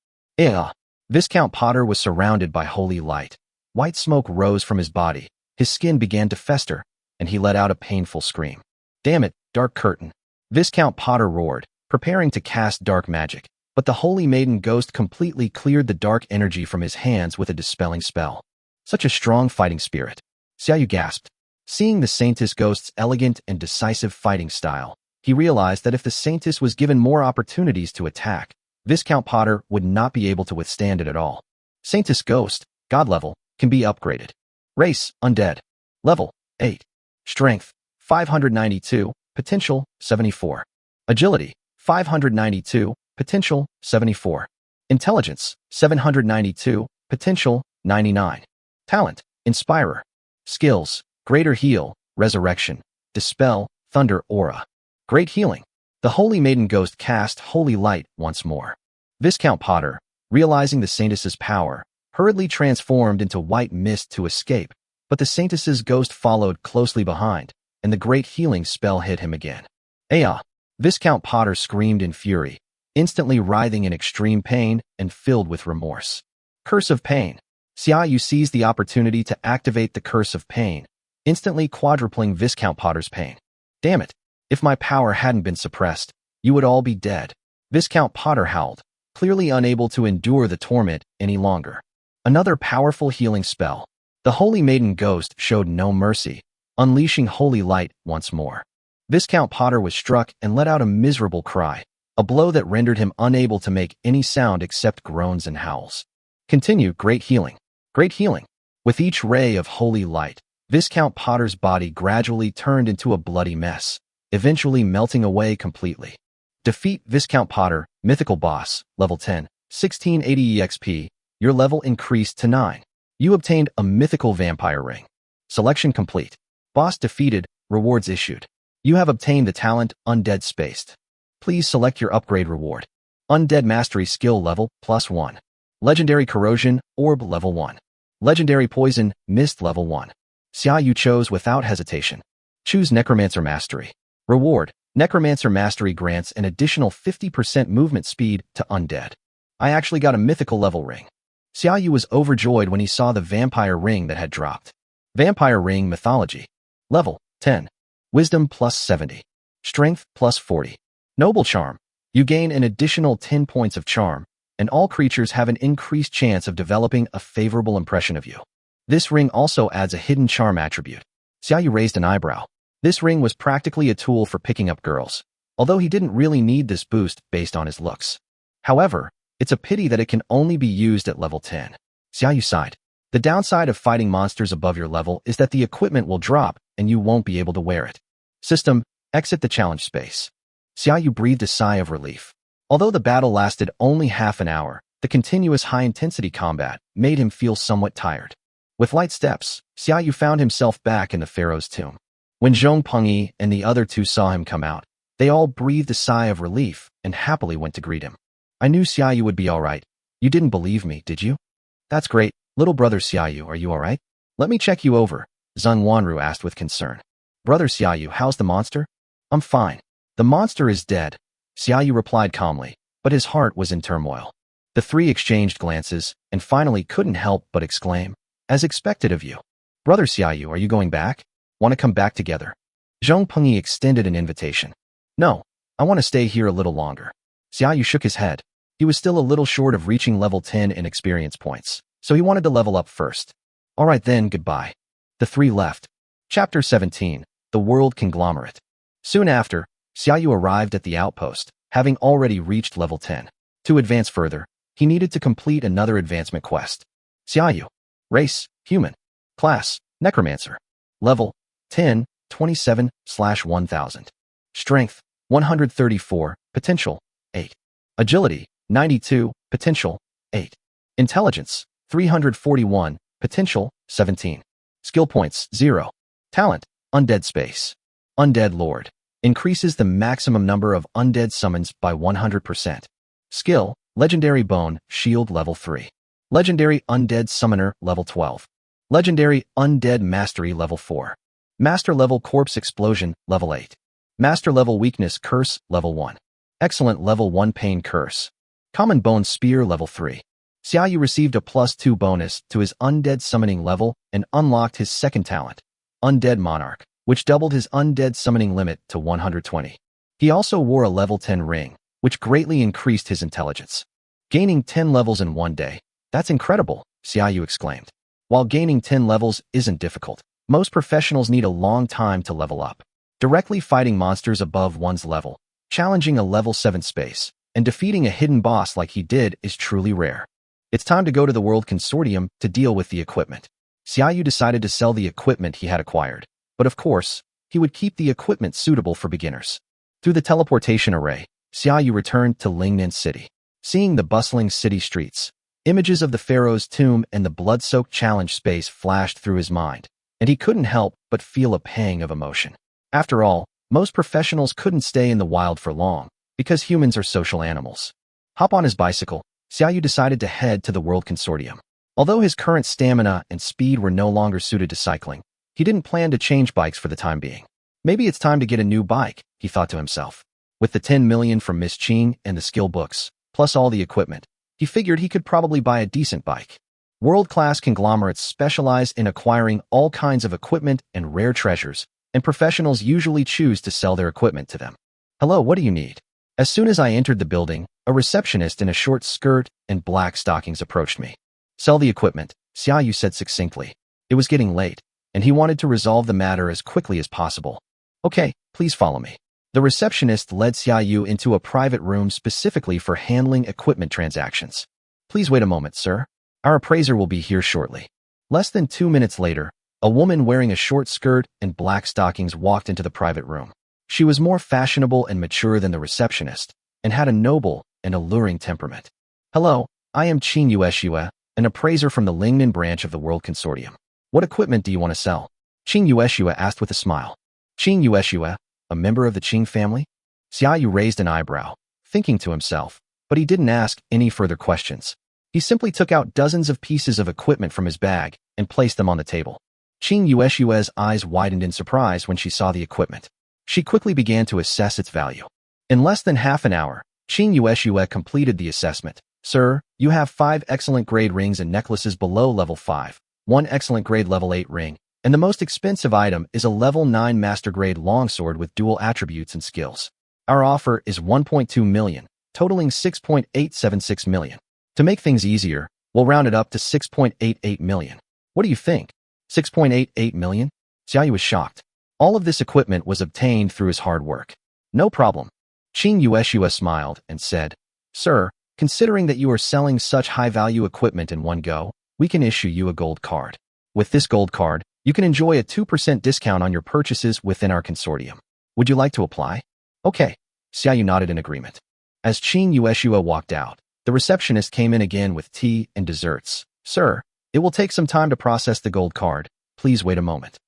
Viscount Potter was surrounded by holy light. White smoke rose from his body, his skin began to fester, and he let out a painful scream. Damn it, Dark Curtain! Viscount Potter roared, preparing to cast dark magic, but the Holy Maiden ghost completely cleared the dark energy from his hands with a dispelling spell. Such a strong fighting spirit. Xiaoyu gasped. Seeing the Saintess ghost's elegant and decisive fighting style, he realized that if the Saintess was given more opportunities to attack, Viscount Potter would not be able to withstand it at all. Saintess Ghost, God level, can be upgraded. Race, Undead. Level, 8. Strength, 592, Potential, 74. Agility, 592, Potential, 74. Intelligence, 792, Potential, 99. Talent, Inspirer. Skills, Greater Heal, Resurrection, Dispel, Thunder Aura. Great Healing. The Holy Maiden ghost cast Holy Light once more. Viscount Potter, realizing the Saintess's power, hurriedly transformed into white mist to escape, but the Saintess's ghost followed closely behind, and the Great Healing spell hit him again. Ayah! Viscount Potter screamed in fury, instantly writhing in extreme pain and filled with remorse. Curse of Pain. Xiaoyu seized the opportunity to activate the Curse of Pain, instantly quadrupling Viscount Potter's pain. Damn it! If my power hadn't been suppressed, you would all be dead. Viscount Potter howled, clearly unable to endure the torment any longer. Another powerful healing spell. The Holy Maiden ghost showed no mercy, unleashing holy light once more. Viscount Potter was struck and let out a miserable cry, a blow that rendered him unable to make any sound except groans and howls. Continue, Great Healing. Great Healing. With each ray of holy light, Viscount Potter's body gradually turned into a bloody mess, eventually melting away completely. Defeat Viscount Potter, Mythical Boss, Level 10, 1680 EXP. Your level increased to 9. You obtained a Mythical Vampire Ring. Selection complete. Boss defeated, rewards issued. You have obtained the talent Undead Spaced. Please select your upgrade reward. Undead Mastery Skill Level, +1. Legendary Corrosion, Orb Level 1. Legendary Poison, Mist Level 1. Xiaoyu chose without hesitation. Choose Necromancer Mastery. Reward, Necromancer Mastery grants an additional 50% movement speed to Undead. I actually got a mythical level ring. Xiaoyu was overjoyed when he saw the vampire ring that had dropped. Vampire Ring Mythology. Level, 10. Wisdom +70. Strength +40. Noble Charm. You gain an additional 10 points of charm, and all creatures have an increased chance of developing a favorable impression of you. This ring also adds a hidden charm attribute. Xiaoyu raised an eyebrow. This ring was practically a tool for picking up girls, although he didn't really need this boost based on his looks. However, it's a pity that it can only be used at level 10. Xiaoyu sighed. The downside of fighting monsters above your level is that the equipment will drop and you won't be able to wear it. System, exit the challenge space. Xiaoyu breathed a sigh of relief. Although the battle lasted only half an hour, the continuous high-intensity combat made him feel somewhat tired. With light steps, Xiaoyu found himself back in the Pharaoh's tomb. When Zhong Pengyi and the other two saw him come out, they all breathed a sigh of relief and happily went to greet him. I knew Xiaoyu would be alright. You didn't believe me, did you? That's great. Little brother Xiaoyu, are you alright? Let me check you over, Zheng Wanru asked with concern. Brother Xiaoyu, how's the monster? I'm fine. The monster is dead, Xiaoyu replied calmly, but his heart was in turmoil. The three exchanged glances and finally couldn't help but exclaim, as expected of you. Brother Xiaoyu, are you going back? Want to come back together? Zhong Pengyi extended an invitation. No, I want to stay here a little longer. Xiaoyu shook his head. He was still a little short of reaching level 10 in experience points, so he wanted to level up first. All right then, goodbye. The three left. Chapter 17. The World Conglomerate. Soon after, Xiaoyu arrived at the outpost, having already reached level 10. To advance further, he needed to complete another advancement quest. Xiaoyu. Race, human. Class, necromancer. Level, 10, 27/1000. Strength, 134, potential, 8. Agility, 92, potential, 8. Intelligence, 341, potential, 17. Skill points, 0. Talent, Undead Space. Undead Lord. Increases the maximum number of undead summons by 100%. Skill, Legendary Bone, Shield level 3. Legendary Undead Summoner level 12. Legendary Undead Mastery level 4. Master level Corpse Explosion level 8. Master level Weakness Curse level 1. Excellent level 1 Pain Curse. Common Bone Spear level 3. Xiaoyu received a +2 bonus to his undead summoning level and unlocked his second talent, Undead Monarch, which doubled his undead summoning limit to 120. He also wore a level 10 ring, which greatly increased his intelligence. Gaining 10 levels in one day, that's incredible, Xiaoyu exclaimed. While gaining 10 levels isn't difficult, most professionals need a long time to level up. Directly fighting monsters above one's level, challenging a level 7 space, and defeating a hidden boss like he did is truly rare. It's time to go to the World Consortium to deal with the equipment. Xiaoyu decided to sell the equipment he had acquired, but of course, he would keep the equipment suitable for beginners. Through the teleportation array, Xiaoyu returned to Lingnan City. Seeing the bustling city streets, images of the Pharaoh's tomb and the blood-soaked challenge space flashed through his mind, and he couldn't help but feel a pang of emotion. After all, most professionals couldn't stay in the wild for long, because humans are social animals. Hop on his bicycle, Xiaoyu decided to head to the World Consortium. Although his current stamina and speed were no longer suited to cycling, he didn't plan to change bikes for the time being. Maybe it's time to get a new bike, he thought to himself. With the 10 million from Miss Qing and the skill books, plus all the equipment, he figured he could probably buy a decent bike. World-class conglomerates specialize in acquiring all kinds of equipment and rare treasures, and professionals usually choose to sell their equipment to them. Hello, what do you need? As soon as I entered the building, a receptionist in a short skirt and black stockings approached me. Sell the equipment, Xiaoyu said succinctly. It was getting late, and he wanted to resolve the matter as quickly as possible. Okay, please follow me. The receptionist led Xiaoyu into a private room specifically for handling equipment transactions. Please wait a moment, sir. Our appraiser will be here shortly. Less than 2 minutes later, a woman wearing a short skirt and black stockings walked into the private room. She was more fashionable and mature than the receptionist, and had a noble and alluring temperament. Hello, I am Qing Yueshua, an appraiser from the Lingnan branch of the World Consortium. What equipment do you want to sell? Qing Yueshua asked with a smile. Qing Yueshua, a member of the Qing family? Xiaoyu raised an eyebrow, thinking to himself, but he didn't ask any further questions. He simply took out dozens of pieces of equipment from his bag and placed them on the table. Qing Yueshua's eyes widened in surprise when she saw the equipment. She quickly began to assess its value. In less than half an hour, Qing Yueshua completed the assessment. Sir, you have 5 excellent grade rings and necklaces below level 5, 1 excellent grade level 8 ring, and the most expensive item is a level 9 master grade longsword with dual attributes and skills. Our offer is 1.2 million, totaling 6.876 million. To make things easier, we'll round it up to 6.88 million. What do you think? 6.88 million? Xiaoyu was shocked. All of this equipment was obtained through his hard work. No problem. Qing Yueshua smiled and said, Sir, considering that you are selling such high-value equipment in one go, we can issue you a gold card. With this gold card, you can enjoy a 2% discount on your purchases within our consortium. Would you like to apply? Okay. Xiaoyu nodded in agreement. As Qing Yueshua walked out, the receptionist came in again with tea and desserts. Sir, it will take some time to process the gold card. Please wait a moment.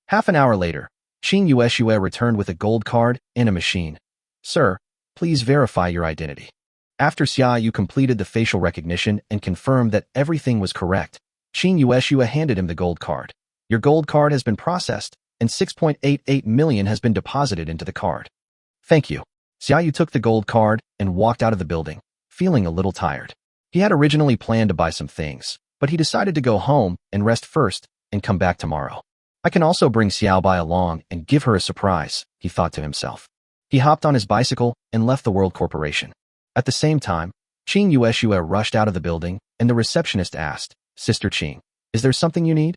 Half an hour later, Qing Yueshua returned with a gold card and a machine. Sir, please verify your identity. After Xiaoyu completed the facial recognition and confirmed that everything was correct, Qing Yueshua handed him the gold card. Your gold card has been processed, and 6.88 million has been deposited into the card. Thank you. Xiaoyu took the gold card and walked out of the building, feeling a little tired. He had originally planned to buy some things, but he decided to go home and rest first and come back tomorrow. I can also bring Xiaobai along and give her a surprise, he thought to himself. He hopped on his bicycle and left the World Corporation. At the same time, Qing Yueshua rushed out of the building, and the receptionist asked, "Sister Qing, is there something you need?"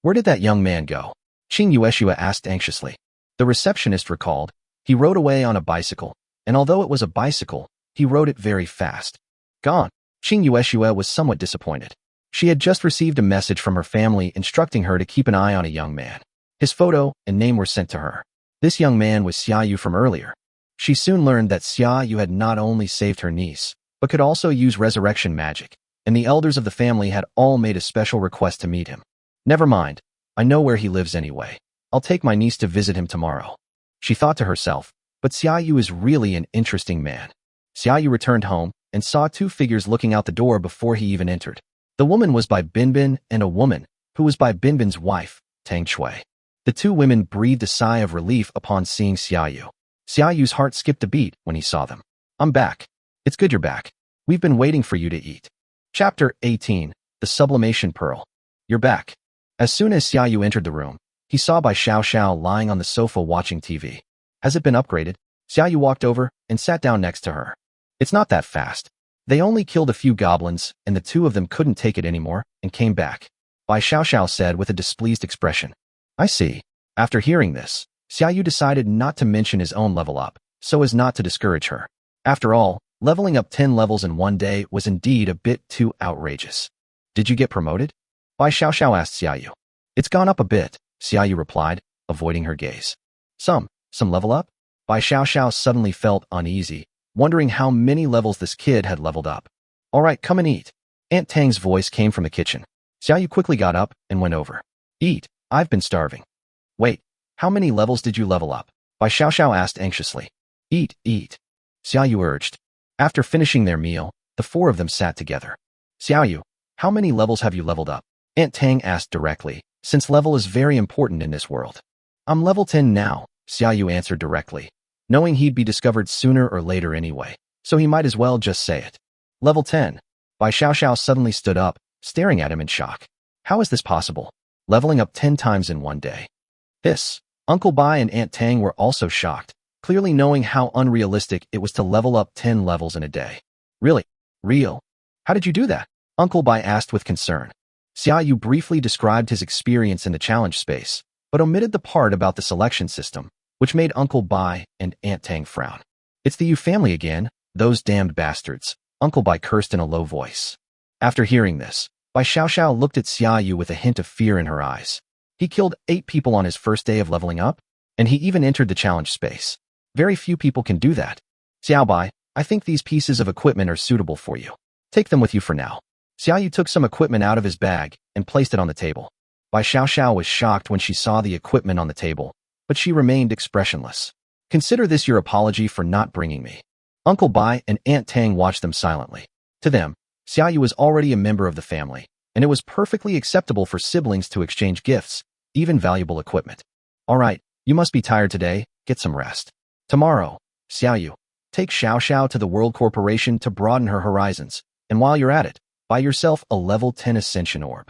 "Where did that young man go?" Qing Yueshua asked anxiously. The receptionist recalled, "He rode away on a bicycle, and although it was a bicycle, he rode it very fast." Gone. Qing Yueshua was somewhat disappointed. She had just received a message from her family instructing her to keep an eye on a young man. His photo and name were sent to her. This young man was Xiaoyu from earlier. She soon learned that Xiaoyu had not only saved her niece, but could also use resurrection magic, and the elders of the family had all made a special request to meet him. "Never mind, I know where he lives anyway. I'll take my niece to visit him tomorrow," she thought to herself, but Xiaoyu is really an interesting man. Xiaoyu returned home and saw two figures looking out the door before he even entered. The woman was by Binbin and a woman, who was by Binbin's wife, Tang Shui. The two women breathed a sigh of relief upon seeing Xiaoyu. Xiaoyu's heart skipped a beat when he saw them. "I'm back. It's good you're back. We've been waiting for you to eat." Chapter 18. The Sublimation Pearl. "You're back." As soon as Xiaoyu entered the room, he saw Bai Xiaoxiao lying on the sofa watching TV. "Has it been upgraded?" Xiaoyu walked over and sat down next to her. "It's not that fast. They only killed a few goblins, and the two of them couldn't take it anymore and came back," Bai Xiaoxiao said with a displeased expression. "I see." After hearing this, Xiaoyu decided not to mention his own level up, so as not to discourage her. After all, leveling up 10 levels in one day was indeed a bit too outrageous. "Did you get promoted?" Bai Xiaoxiao asked Xiaoyu. "It's gone up a bit," Xiaoyu replied, avoiding her gaze. Some level up?" Bai Xiaoxiao suddenly felt uneasy, wondering how many levels this kid had leveled up. "All right, come and eat." Aunt Tang's voice came from the kitchen. Xiaoyu quickly got up and went over. "Eat, I've been starving." "Wait, how many levels did you level up?" Bai Xiaoxiao asked anxiously. "Eat, eat," Xiaoyu urged. After finishing their meal, the four of them sat together. "Xiaoyu, how many levels have you leveled up?" Aunt Tang asked directly, since level is very important in this world. "I'm level 10 now," Xiaoyu answered directly, knowing he'd be discovered sooner or later anyway, so he might as well just say it. "Level 10. Bai Xiaoxiao suddenly stood up, staring at him in shock. How is this possible? Leveling up 10 times in one day. This. Uncle Bai and Aunt Tang were also shocked, clearly knowing how unrealistic it was to level up 10 levels in a day. "Really? Real? How did you do that?" Uncle Bai asked with concern. Xiaoyu briefly described his experience in the challenge space, but omitted the part about the selection system, which made Uncle Bai and Aunt Tang frown. "It's the Yu family again, those damned bastards," Uncle Bai cursed in a low voice. After hearing this, Bai Xiaoxiao looked at Xiaoyu with a hint of fear in her eyes. He killed 8 people on his first day of leveling up, and he even entered the challenge space. Very few people can do that. "Xiao Bai, I think these pieces of equipment are suitable for you. Take them with you for now." Xiaoyu took some equipment out of his bag and placed it on the table. Bai Xiaoxiao was shocked when she saw the equipment on the table, but she remained expressionless. "Consider this your apology for not bringing me." Uncle Bai and Aunt Tang watched them silently. To them, Xiaoyu was already a member of the family, and it was perfectly acceptable for siblings to exchange gifts, even valuable equipment. "All right, you must be tired today, get some rest. Tomorrow, Xiaoyu, take Xiaoxiao to the World Corporation to broaden her horizons, and while you're at it, buy yourself a level 10 Ascension Orb."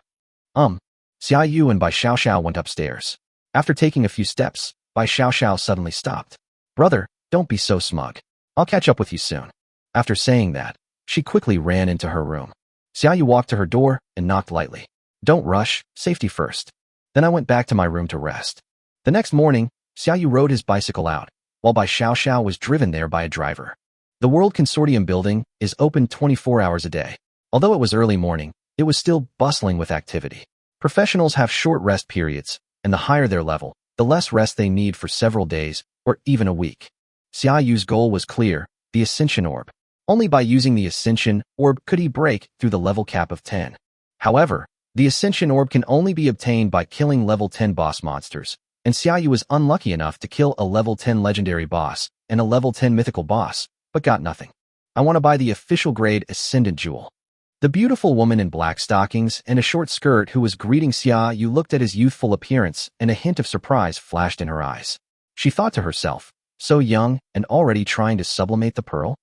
Xiaoyu and Bai Xiaoxiao went upstairs. After taking a few steps, Bai Xiaoxiao suddenly stopped. "Brother, don't be so smug. I'll catch up with you soon." After saying that, she quickly ran into her room. Xiaoyu walked to her door and knocked lightly. "Don't rush, safety first." Then I went back to my room to rest. The next morning, Xiaoyu rode his bicycle out, while Bai Xiaoxiao was driven there by a driver. The World Consortium building is open 24 hours a day. Although it was early morning, it was still bustling with activity. Professionals have short rest periods, and the higher their level, the less rest they need for several days or even a week. Xiaoyu's goal was clear, the Ascension Orb. Only by using the Ascension Orb could he break through the level cap of 10. However, the Ascension Orb can only be obtained by killing level 10 boss monsters, and Xiaoyu was unlucky enough to kill a level 10 legendary boss and a level 10 mythical boss, but got nothing. "I want to buy the official grade Ascendant Jewel." The beautiful woman in black stockings and a short skirt who was greeting Xiaoyu looked at his youthful appearance, and a hint of surprise flashed in her eyes. She thought to herself, so young and already trying to sublimate the pearl?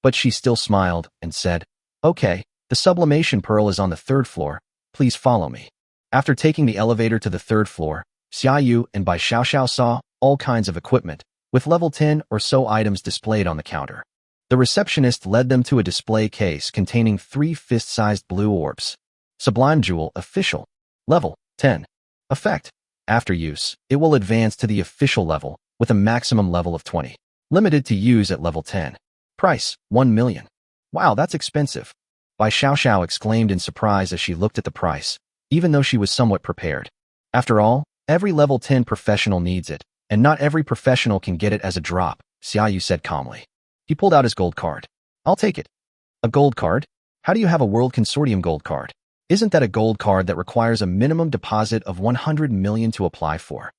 But she still smiled and said, "Okay, the sublimation pearl is on the 3rd floor. Please follow me." After taking the elevator to the 3rd floor, Xiaoyu and Bai Xiaoxiao saw all kinds of equipment, with level 10 or so items displayed on the counter. The receptionist led them to a display case containing 3 fist-sized blue orbs. Sublime Jewel Official. Level 10. Effect. After use, it will advance to the official level with a maximum level of 20. Limited to use at level 10. Price, 1 million. Wow, that's expensive. Bai Xiaoxiao exclaimed in surprise as she looked at the price, even though she was somewhat prepared. After all, every level 10 professional needs it, and not every professional can get it as a drop, Xiaoyu said calmly. He pulled out his gold card. I'll take it. A gold card? How do you have a World Consortium gold card? Isn't that a gold card that requires a minimum deposit of 100 million to apply for?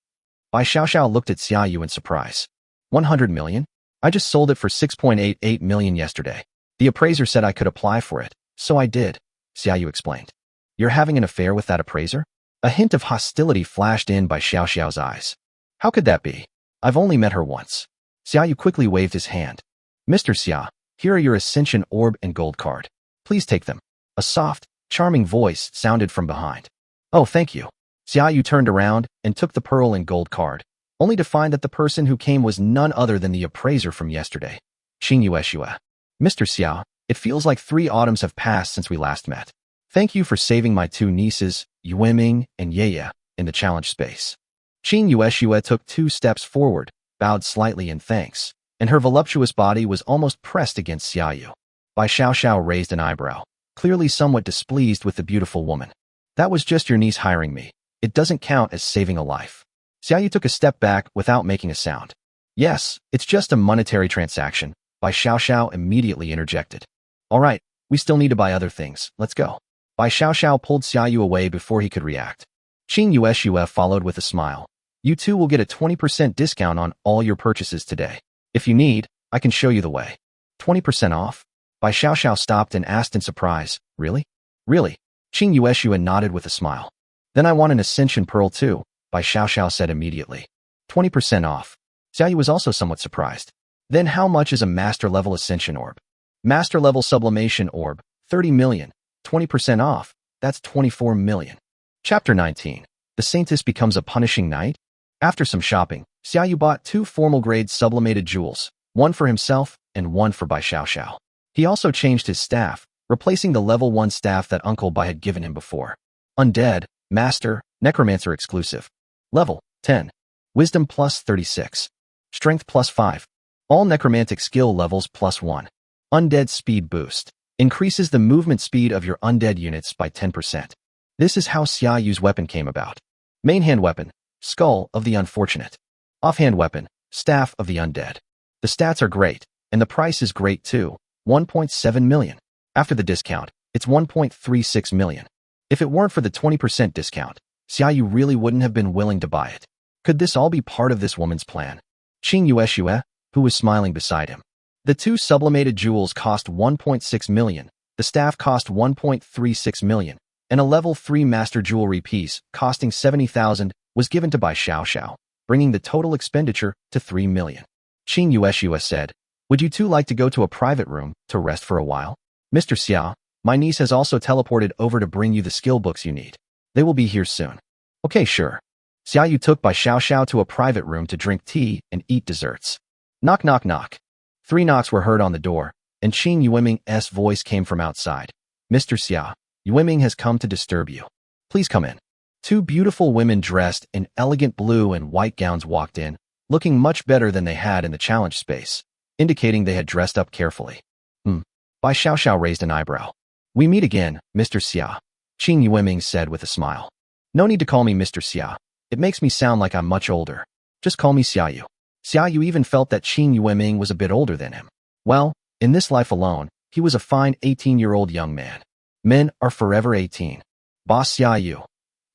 Bai Xiaoxiao looked at Xiaoyu in surprise. 100 million? I just sold it for 6.88 million yesterday. The appraiser said I could apply for it, so I did, Xiaoyu explained. You're having an affair with that appraiser? A hint of hostility flashed in Bai Xiaoxiao's eyes. How could that be? I've only met her once. Xiaoyu quickly waved his hand. Mr. Xia, here are your Ascension Orb and gold card. Please take them. A soft, charming voice sounded from behind. Oh, thank you. Xiaoyu turned around and took the pearl and gold card, only to find that the person who came was none other than the appraiser from yesterday, Qing Yueshue. Mr. Xia, it feels like 3 autumns have passed since we last met. Thank you for saving my 2 nieces, Yueming and Yeye, in the challenge space. Qing Yueshue took 2 steps forward, bowed slightly in thanks, and her voluptuous body was almost pressed against Xiaoyu. Bai Xiaoxiao raised an eyebrow, clearly somewhat displeased with the beautiful woman. That was just your niece hiring me. It doesn't count as saving a life. Xiaoyu took a step back without making a sound. Yes, it's just a monetary transaction, Bai Xiaoxiao immediately interjected. All right, we still need to buy other things. Let's go. Bai Xiaoxiao pulled Xiaoyu away before he could react. Qing Yueshue followed with a smile. You two will get a 20% discount on all your purchases today. If you need, I can show you the way. 20% off? Bai Xiaoxiao stopped and asked in surprise, Really? Really? Qing Yueshue nodded with a smile. Then I want an Ascension Pearl too, Bai Xiaoxiao said immediately. 20% off. Xiaoyu was also somewhat surprised. Then how much is a Master Level Ascension Orb? Master Level Sublimation Orb, 30 million. 20% off, that's 24 million. Chapter 19. The Saintess becomes a punishing knight? After some shopping, Xiaoyu bought 2 formal-grade sublimated jewels, one for himself and one for Bai Xiaoxiao. He also changed his staff, replacing the level 1 staff that Uncle Bai had given him before. Undead, Master, Necromancer exclusive. Level 10. Wisdom plus 36. Strength plus 5. All necromantic skill levels plus 1. Undead speed boost. Increases the movement speed of your undead units by 10%. This is how Xiaoyu's weapon came about. Main hand weapon, Skull of the Unfortunate. Offhand weapon, Staff of the Undead. The stats are great, and the price is great too, 1.7 million. After the discount, it's 1.36 million. If it weren't for the 20% discount, Xiaoyu really wouldn't have been willing to buy it. Could this all be part of this woman's plan? Qing Yueshue, who was smiling beside him. The 2 sublimated jewels cost 1.6 million, the staff cost 1.36 million, and a level 3 master jewelry piece, costing 70,000, was given to Bai Xiaoxiao, bringing the total expenditure to 3 million. Qing Yueshue said, Would you two like to go to a private room to rest for a while? Mr. Xia, my niece has also teleported over to bring you the skill books you need. They will be here soon. Okay, sure. Xiaoyu took Bai Xiaoxiao to a private room to drink tea and eat desserts. Knock, knock, knock. 3 knocks were heard on the door, and Qing Yueming's voice came from outside. Mr. Xia, Yueming has come to disturb you. Please come in. 2 beautiful women dressed in elegant blue and white gowns walked in, looking much better than they had in the challenge space, indicating they had dressed up carefully. Bai Xiaoxiao raised an eyebrow. We meet again, Mr. Xia, Qing Yueming said with a smile. No need to call me Mr. Xia. It makes me sound like I'm much older. Just call me Xiaoyu. Xiaoyu even felt that Qing Yueming was a bit older than him. Well, in this life alone, he was a fine 18-year-old young man. Men are forever 18. Boss Xiaoyu.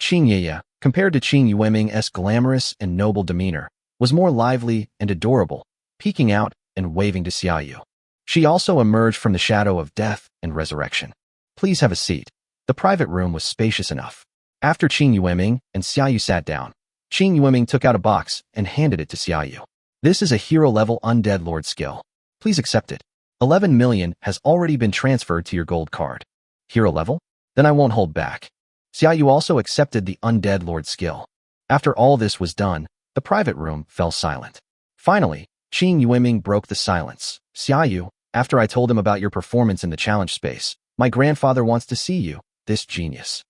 Qing Yeye, compared to Qing Yueming's glamorous and noble demeanor, was more lively and adorable, peeking out and waving to Xiaoyu. She also emerged from the shadow of death and resurrection. Please have a seat. The private room was spacious enough. After Qing Yueming and Xiaoyu sat down, Qing Yueming took out a box and handed it to Xiaoyu. This is a hero-level Undead Lord skill. Please accept it. 11 million has already been transferred to your gold card. Hero level? Then I won't hold back. Xiaoyu also accepted the Undead Lord skill. After all this was done, the private room fell silent. Finally, Qing Yueming broke the silence. Xiaoyu, After I told him about your performance in the challenge space, my grandfather wants to see you, this genius.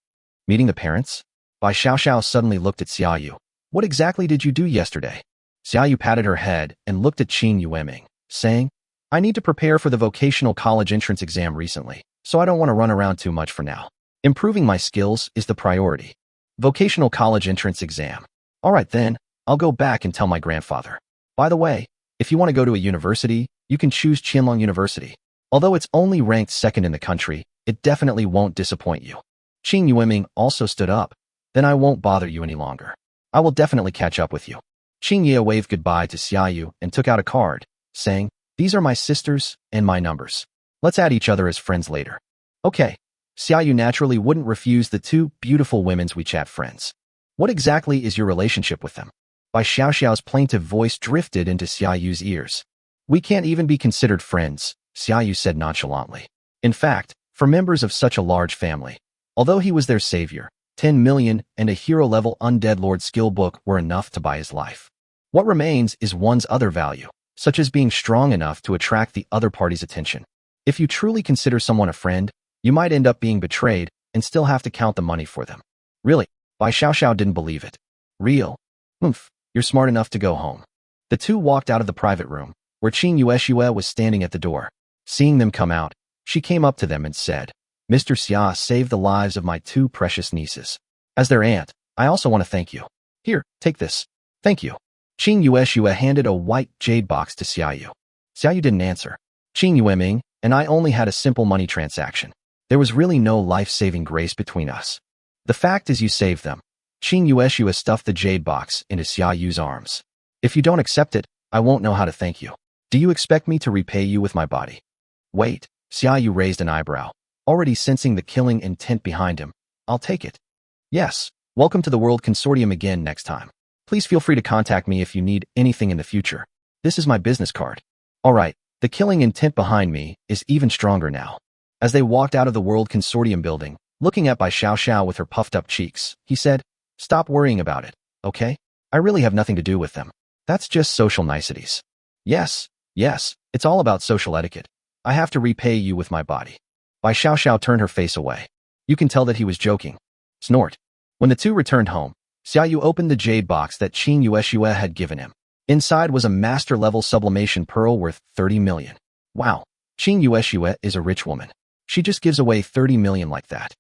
Meeting the parents? Bai Xiaoxiao suddenly looked at Xiaoyu. What exactly did you do yesterday? Xiaoyu patted her head and looked at Qin Yueming, saying, I need to prepare for the vocational college entrance exam recently, so I don't want to run around too much for now. Improving my skills is the priority. Vocational college entrance exam. All right then, I'll go back and tell my grandfather. By the way, if you want to go to a university, you can choose Qianlong University. Although it's only ranked second in the country, it definitely won't disappoint you. Qin Yueming also stood up. Then I won't bother you any longer. I will definitely catch up with you. Qin Ye waved goodbye to Xiaoyu and took out a card, saying, These are my sisters and my numbers. Let's add each other as friends later. Okay. Xiaoyu naturally wouldn't refuse the two beautiful women's WeChat friends. What exactly is your relationship with them? Bai Xiaoxiao's plaintive voice drifted into Xiaoyu's ears. We can't even be considered friends, Xiaoyu said nonchalantly. In fact, for members of such a large family, although he was their savior, 10 million and a hero-level undead lord skill book were enough to buy his life. What remains is one's other value, such as being strong enough to attract the other party's attention. If you truly consider someone a friend, you might end up being betrayed and still have to count the money for them. Really? Bai Xiaoxiao didn't believe it. Real? Oomph, you're smart enough to go home. The two walked out of the private room, where Qin Yueshue was standing at the door. Seeing them come out, she came up to them and said, Mr. Xia saved the lives of my two precious nieces. As their aunt, I also want to thank you. Here, take this. Thank you. Qin Yueshue handed a white jade box to Xiaoyu. Xiaoyu didn't answer. Qin Yueming and I only had a simple money transaction. There was really no life-saving grace between us. The fact is you saved them. Qin Yueshue stuffed the jade box into Xiaoyu's arms. If you don't accept it, I won't know how to thank you. Do you expect me to repay you with my body? Wait, Xiaoyu raised an eyebrow, already sensing the killing intent behind him. I'll take it. Yes, welcome to the World Consortium again next time. Please feel free to contact me if you need anything in the future. This is my business card. All right, the killing intent behind me is even stronger now. As they walked out of the World Consortium building, looking at Bai Xiaoxiao with her puffed-up cheeks, he said, Stop worrying about it, okay? I really have nothing to do with them. That's just social niceties. Yes, it's all about social etiquette. I have to repay you with my body. Bai Xiaoxiao turned her face away. You can tell that he was joking. Snort. When the two returned home, Xiaoyu opened the jade box that Qin Yueshue had given him. Inside was a master-level sublimation pearl worth 30 million. Wow, Qin Yueshue is a rich woman. She just gives away 30 million like that.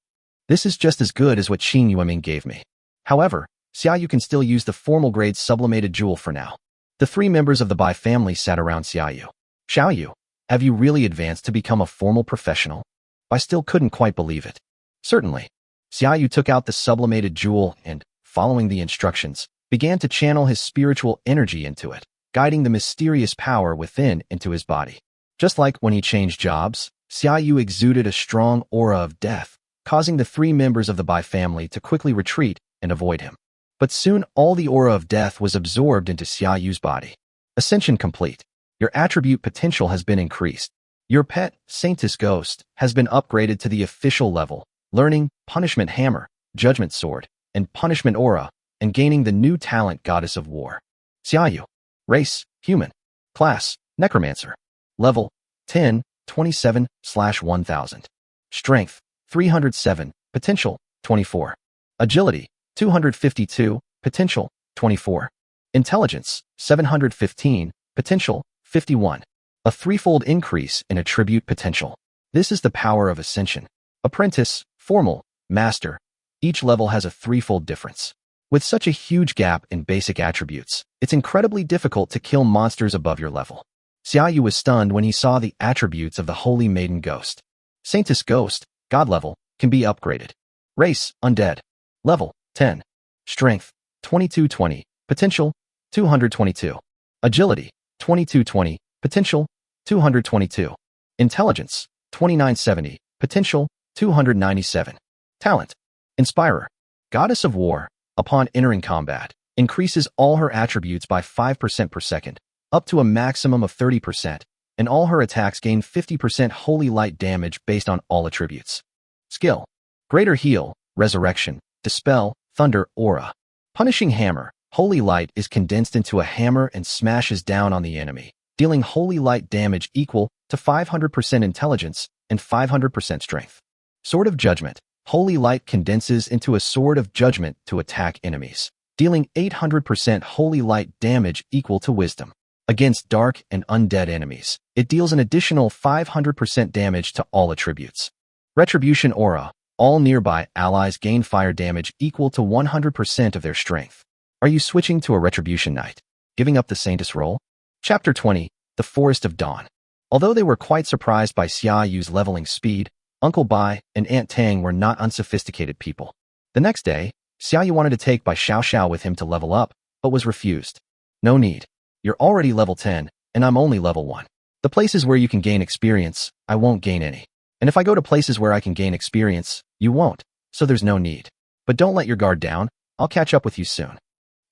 This is just as good as what Qin Yueming gave me. However, Xiaoyu can still use the formal-grade sublimated jewel for now. The three members of the Bai family sat around Xiaoyu. Xiaoyu, have you really advanced to become a formal professional? Bai still couldn't quite believe it. Certainly. Xiaoyu took out the sublimated jewel and, following the instructions, began to channel his spiritual energy into it, guiding the mysterious power within into his body. Just like when he changed jobs, Xiaoyu exuded a strong aura of death, causing the three members of the Bai family to quickly retreat and avoid him. But soon all the aura of death was absorbed into Xiaoyu's body. Ascension complete. Your attribute potential has been increased. Your pet, Saintess Ghost, has been upgraded to the official level, learning Punishment Hammer, Judgment Sword, and Punishment Aura, and gaining the new talent Goddess of War. Xiaoyu. Race, Human. Class, Necromancer. Level, 10, 27/1000. Strength, 307. Potential, 24. Agility, 252. Potential, 24. Intelligence, 715. Potential, 51. A threefold increase in attribute potential. This is the power of Ascension. Apprentice, Formal, Master. Each level has a threefold difference. With such a huge gap in basic attributes, it's incredibly difficult to kill monsters above your level. Xiaoyu was stunned when he saw the attributes of the Holy Maiden Ghost. Saintess Ghost, God level, can be upgraded. Race, Undead. Level, 10. Strength, 2220. Potential, 222. Agility, 2220. Potential, 222. Intelligence, 2970. Potential, 297. Talent, Inspirer. Goddess of War, upon entering combat, increases all her attributes by 5% per second, up to a maximum of 30%, and all her attacks gain 50% holy light damage based on all attributes. Skill, Greater Heal, Resurrection, Dispel, Thunder, Aura. Punishing Hammer, Holy Light is condensed into a hammer and smashes down on the enemy, dealing holy light damage equal to 500% intelligence and 500% strength. Sword of Judgment. Holy Light condenses into a Sword of Judgment to attack enemies, dealing 800% Holy Light damage equal to Wisdom. Against dark and undead enemies, it deals an additional 500% damage to all attributes. Retribution Aura. All nearby allies gain fire damage equal to 100% of their strength. Are you switching to a Retribution Knight? Giving up the Saintess role? Chapter 20. The Forest of Dawn. Although they were quite surprised by Xia Yu's leveling speed, Uncle Bai and Aunt Tang were not unsophisticated people. The next day, Xia Yu wanted to take Bai Xiao with him to level up, but was refused. No need. You're already level 10, and I'm only level 1. The places where you can gain experience, I won't gain any. And if I go to places where I can gain experience, you won't, so there's no need. But don't let your guard down, I'll catch up with you soon.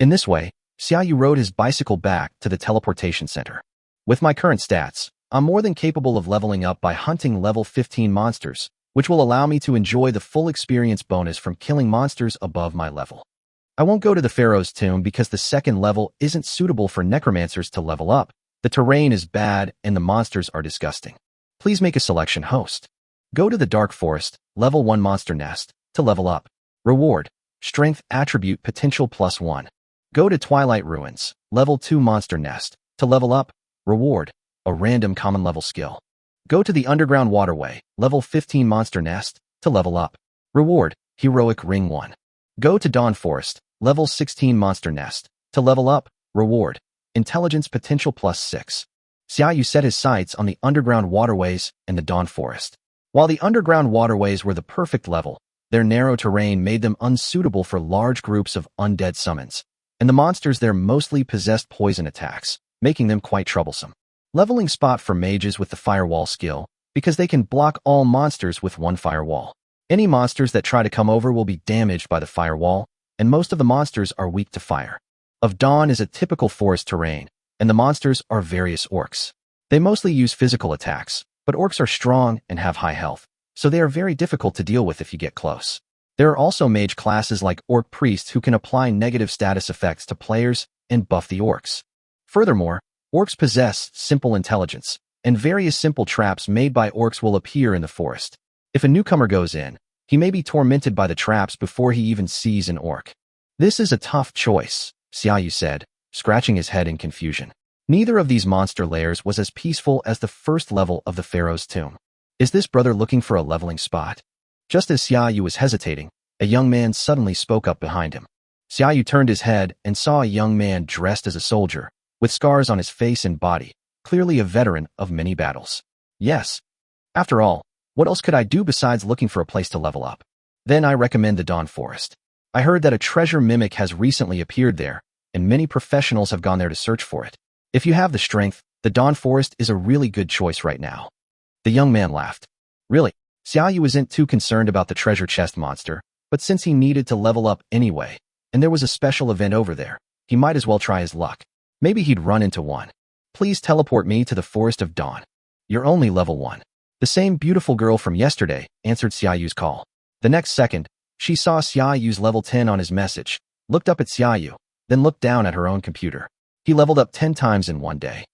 In this way, Xia Yu rode his bicycle back to the teleportation center. With my current stats, I'm more than capable of leveling up by hunting level 15 monsters, which will allow me to enjoy the full experience bonus from killing monsters above my level. I won't go to the Pharaoh's Tomb because the second level isn't suitable for necromancers to level up, the terrain is bad, and the monsters are disgusting. Please make a selection, host. Go to the Dark Forest, level 1 monster nest, to level up. Reward: Strength Attribute Potential +1. Go to Twilight Ruins, level 2 monster nest, to level up. Reward: a random common level skill. Go to the Underground Waterway, level 15 monster nest, to level up. Reward: Heroic Ring 1. Go to Dawn Forest, level 16 monster nest, to level up. Reward: Intelligence Potential +6. Xia Yu set his sights on the Underground Waterways and the Dawn Forest. While the Underground Waterways were the perfect level, their narrow terrain made them unsuitable for large groups of undead summons, and the monsters there mostly possessed poison attacks, making them quite troublesome. Leveling spot for mages with the Firewall skill, because they can block all monsters with one firewall. Any monsters that try to come over will be damaged by the firewall, and most of the monsters are weak to fire. Of Dawn is a typical forest terrain, and the monsters are various orcs. They mostly use physical attacks, but orcs are strong and have high health, so they are very difficult to deal with if you get close. There are also mage classes like Orc Priests who can apply negative status effects to players and buff the orcs. Furthermore, orcs possess simple intelligence, and various simple traps made by orcs will appear in the forest. If a newcomer goes in, he may be tormented by the traps before he even sees an orc. This is a tough choice, Xia Yu said, scratching his head in confusion. Neither of these monster lairs was as peaceful as the first level of the Pharaoh's Tomb. Is this brother looking for a leveling spot? Just as Xia Yu was hesitating, a young man suddenly spoke up behind him. Xia Yu turned his head and saw a young man dressed as a soldier, with scars on his face and body, clearly a veteran of many battles. Yes. After all, what else could I do besides looking for a place to level up? Then I recommend the Dawn Forest. I heard that a treasure mimic has recently appeared there, and many professionals have gone there to search for it. If you have the strength, the Dawn Forest is a really good choice right now. The young man laughed. Really, Xia Yu isn't too concerned about the treasure chest monster, but since he needed to level up anyway, and there was a special event over there, he might as well try his luck. Maybe he'd run into one. Please teleport me to the Forest of Dawn. You're only level 1. The same beautiful girl from yesterday answered Xia Yu's call. The next second, she saw Xia Yu's level 10 on his message, looked up at Xia Yu, then looked down at her own computer. He leveled up 10 times in one day.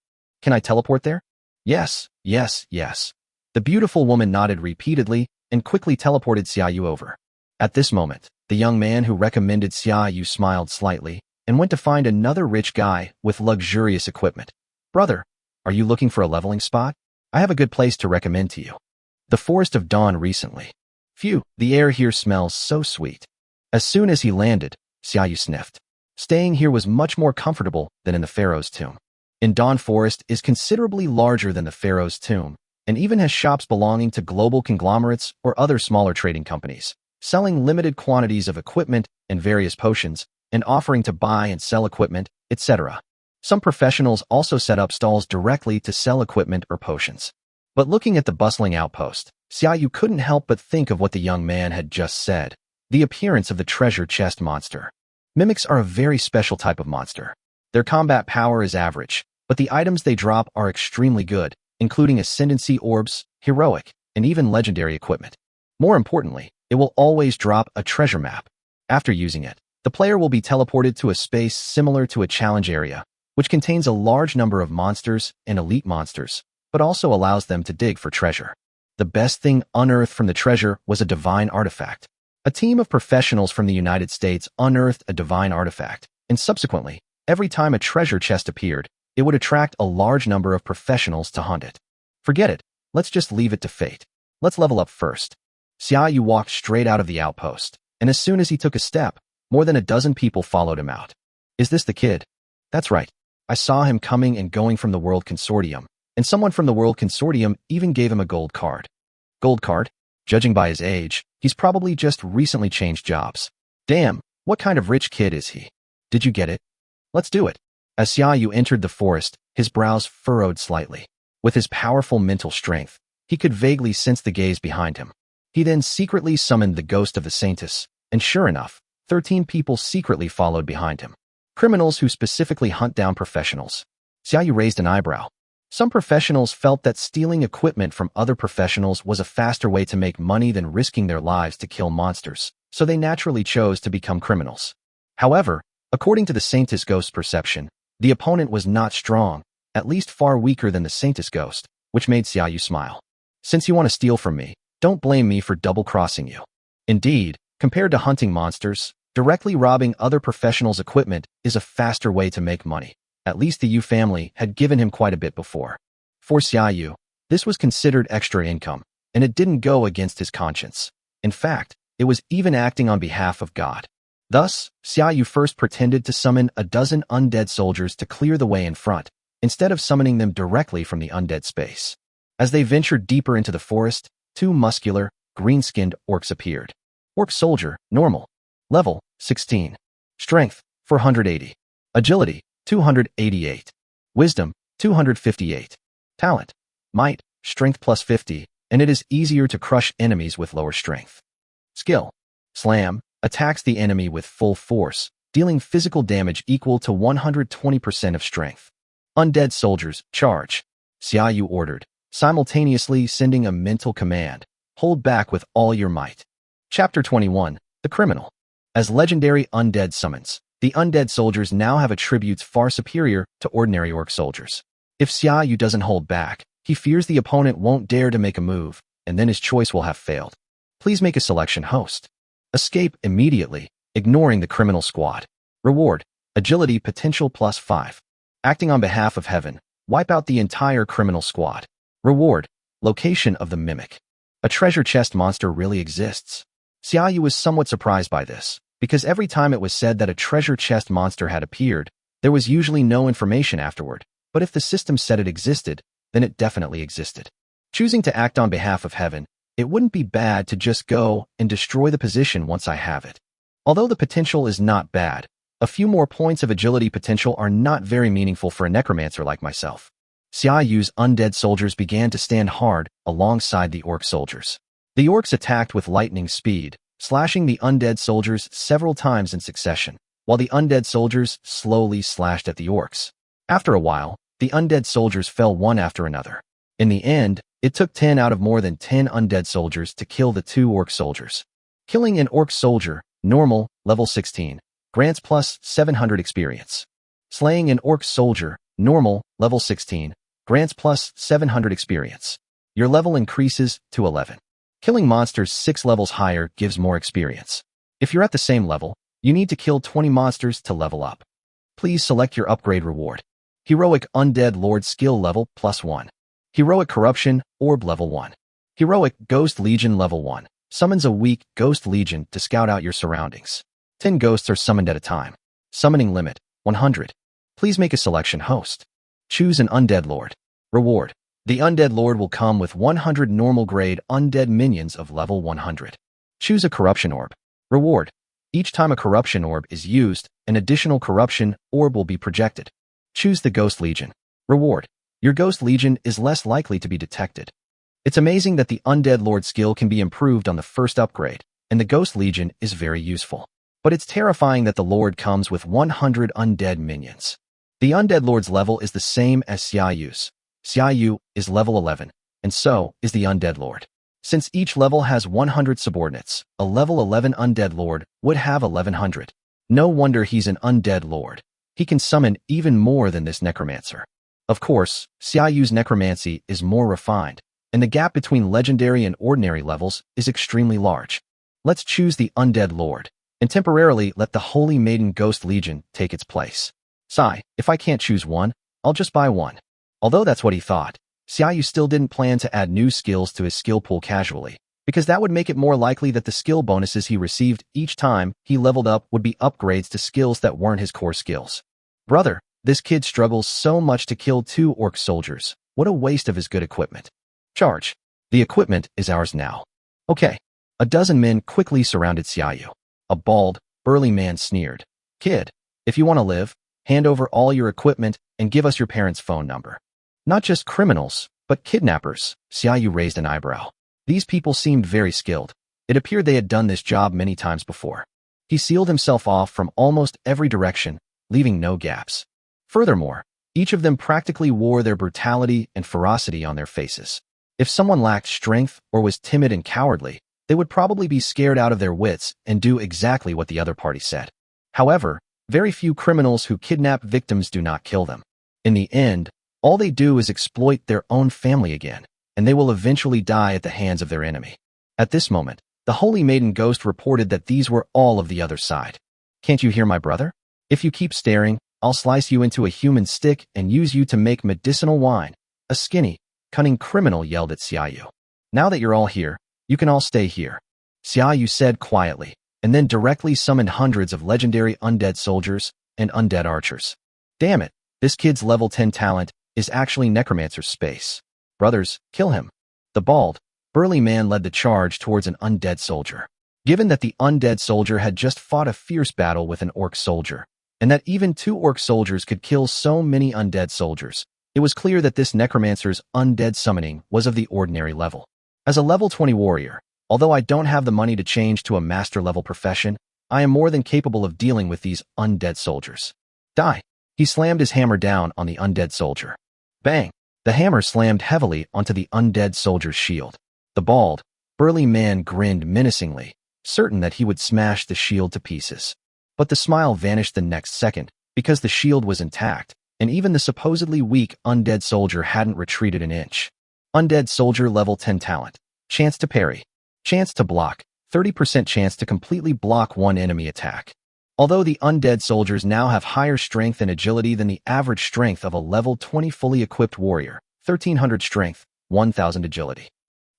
Can I teleport there? Yes, yes, yes. The beautiful woman nodded repeatedly and quickly teleported Xia Yu over. At this moment, the young man who recommended Xia Yu smiled slightly and went to find another rich guy with luxurious equipment. Brother, are you looking for a leveling spot? I have a good place to recommend to you. The Forest of Dawn recently. Phew, the air here smells so sweet. As soon as he landed, Xia Yu sniffed. Staying here was much more comfortable than in the Pharaoh's Tomb. In Dawn Forest is considerably larger than the Pharaoh's Tomb, and even has shops belonging to global conglomerates or other smaller trading companies, selling limited quantities of equipment and various potions, and offering to buy and sell equipment, etc. Some professionals also set up stalls directly to sell equipment or potions. But looking at the bustling outpost, Xia Yu couldn't help but think of what the young man had just said, the appearance of the treasure chest monster. Mimics are a very special type of monster. Their combat power is average, but the items they drop are extremely good, including ascendancy orbs, heroic, and even legendary equipment. More importantly, it will always drop a treasure map. After using it, the player will be teleported to a space similar to a challenge area, which contains a large number of monsters and elite monsters, but also allows them to dig for treasure. The best thing unearthed from the treasure was a divine artifact. A team of professionals from the United States unearthed a divine artifact, and subsequently, every time a treasure chest appeared, it would attract a large number of professionals to hunt it. Forget it. Let's just leave it to fate. Let's level up first. Xiaoyu walked straight out of the outpost, and as soon as he took a step, more than a dozen people followed him out. Is this the kid? That's right. I saw him coming and going from the World Consortium, and someone from the World Consortium even gave him a gold card. Gold card? Judging by his age, he's probably just recently changed jobs. Damn, what kind of rich kid is he? Did you get it? Let's do it. As Xiaoyu entered the forest, his brows furrowed slightly. With his powerful mental strength, he could vaguely sense the gaze behind him. He then secretly summoned the ghost of the Saintess, and sure enough, 13 people secretly followed behind him. Criminals who specifically hunt down professionals. Xiaoyu raised an eyebrow. Some professionals felt that stealing equipment from other professionals was a faster way to make money than risking their lives to kill monsters, so they naturally chose to become criminals. However, according to the Saintess Ghost's perception, the opponent was not strong, at least far weaker than the Saintess Ghost, which made Xiaoyu smile. Since you want to steal from me, don't blame me for double-crossing you. Indeed, compared to hunting monsters, directly robbing other professionals' equipment is a faster way to make money. At least the Yu family had given him quite a bit before. For Xiaoyu, this was considered extra income, and it didn't go against his conscience. In fact, it was even acting on behalf of God. Thus, Xiaoyu first pretended to summon a dozen undead soldiers to clear the way in front, instead of summoning them directly from the undead space. As they ventured deeper into the forest, two muscular, green-skinned orcs appeared. Orc Soldier, normal. Level, 16. Strength, 480. Agility, 288. Wisdom, 258. Talent, Might, Strength plus 50, and it is easier to crush enemies with lower strength. Skill, Slam, attacks the enemy with full force, dealing physical damage equal to 120% of strength. Undead Soldiers, Charge. Xiaoyu ordered, simultaneously sending a mental command. Hold back with all your might. Chapter 21, The Criminal. As legendary undead summons, the undead soldiers now have attributes far superior to ordinary orc soldiers. If Xiaoyu doesn't hold back, he fears the opponent won't dare to make a move, and then his choice will have failed. Please make a selection host. Escape immediately, ignoring the criminal squad. Reward, Agility potential plus 5. Acting on behalf of heaven, wipe out the entire criminal squad. Reward, Location of the Mimic. A treasure chest monster really exists. Xiaoyu was somewhat surprised by this, because every time it was said that a treasure chest monster had appeared, there was usually no information afterward, but if the system said it existed, then it definitely existed. Choosing to act on behalf of heaven, it wouldn't be bad to just go and destroy the position once I have it. Although the potential is not bad, a few more points of agility potential are not very meaningful for a necromancer like myself. Xiaoyu's undead soldiers began to stand hard alongside the orc soldiers. The orcs attacked with lightning speed, slashing the undead soldiers several times in succession, while the undead soldiers slowly slashed at the orcs. After a while, the undead soldiers fell one after another. In the end, it took 10 out of more than 10 undead soldiers to kill the 2 orc soldiers. Killing an orc soldier, normal, level 16, grants plus 700 experience. Slaying an orc soldier, normal, level 16, grants plus 700 experience. Your level increases to 11. Killing monsters 6 levels higher gives more experience. If you're at the same level, you need to kill 20 monsters to level up. Please select your upgrade reward. Heroic Undead Lord skill level plus 1. Heroic Corruption Orb level 1. Heroic Ghost Legion level 1. Summons a weak Ghost Legion to scout out your surroundings. 10 ghosts are summoned at a time. Summoning limit, 100. Please make a selection host. Choose an Undead Lord. Reward. The Undead Lord will come with 100 normal grade undead minions of level 100. Choose a Corruption Orb. Reward. Each time a Corruption Orb is used, an additional Corruption Orb will be projected. Choose the Ghost Legion. Reward. Your Ghost Legion is less likely to be detected. It's amazing that the Undead Lord skill can be improved on the first upgrade, and the Ghost Legion is very useful. But it's terrifying that the Lord comes with 100 undead minions. The Undead Lord's level is the same as Xiaoyu's. Xiaoyu is level 11, and so is the Undead Lord. Since each level has 100 subordinates, a level 11 Undead Lord would have 1100. No wonder he's an Undead Lord. He can summon even more than this necromancer. Of course, Xiaoyu's necromancy is more refined, and the gap between legendary and ordinary levels is extremely large. Let's choose the Undead Lord, and temporarily let the Holy Maiden Ghost Legion take its place. Sigh, if I can't choose one, I'll just buy one. Although that's what he thought, Xiaoyu still didn't plan to add new skills to his skill pool casually, because that would make it more likely that the skill bonuses he received each time he leveled up would be upgrades to skills that weren't his core skills. Brother, this kid struggles so much to kill 2 orc soldiers. What a waste of his good equipment. Charge. The equipment is ours now. Okay. A dozen men quickly surrounded Xiaoyu. A bald, burly man sneered. Kid, if you want to live, hand over all your equipment and give us your parents' phone number. Not just criminals, but kidnappers. Xiaoyu raised an eyebrow. These people seemed very skilled. It appeared they had done this job many times before. He sealed himself off from almost every direction, leaving no gaps. Furthermore, each of them practically wore their brutality and ferocity on their faces. If someone lacked strength or was timid and cowardly, they would probably be scared out of their wits and do exactly what the other party said. However, very few criminals who kidnap victims do not kill them. In the end, all they do is exploit their own family again, and they will eventually die at the hands of their enemy. At this moment, the Holy Maiden Ghost reported that these were all of the other side. Can't you hear my brother? If you keep staring, I'll slice you into a human stick and use you to make medicinal wine. A skinny, cunning criminal yelled at Xiaoyu. Now that you're all here, you can all stay here. Xiaoyu said quietly, and then directly summoned hundreds of legendary undead soldiers and undead archers. Damn it, this kid's level 10 talent is actually Necromancer's space. Brothers, kill him. The bald, burly man led the charge towards an undead soldier. Given that the undead soldier had just fought a fierce battle with an orc soldier, and that even 2 orc soldiers could kill so many undead soldiers, it was clear that this necromancer's undead summoning was of the ordinary level. As a level 20 warrior, although I don't have the money to change to a master-level profession, I am more than capable of dealing with these undead soldiers. Die! He slammed his hammer down on the undead soldier. Bang! The hammer slammed heavily onto the undead soldier's shield. The bald, burly man grinned menacingly, certain that he would smash the shield to pieces. But the smile vanished the next second, because the shield was intact, and even the supposedly weak undead soldier hadn't retreated an inch. Undead soldier level 10 talent. Chance to parry. Chance to block. 30% chance to completely block one enemy attack. Although the undead soldiers now have higher strength and agility than the average strength of a level 20 fully equipped warrior, 1300 strength, 1000 agility.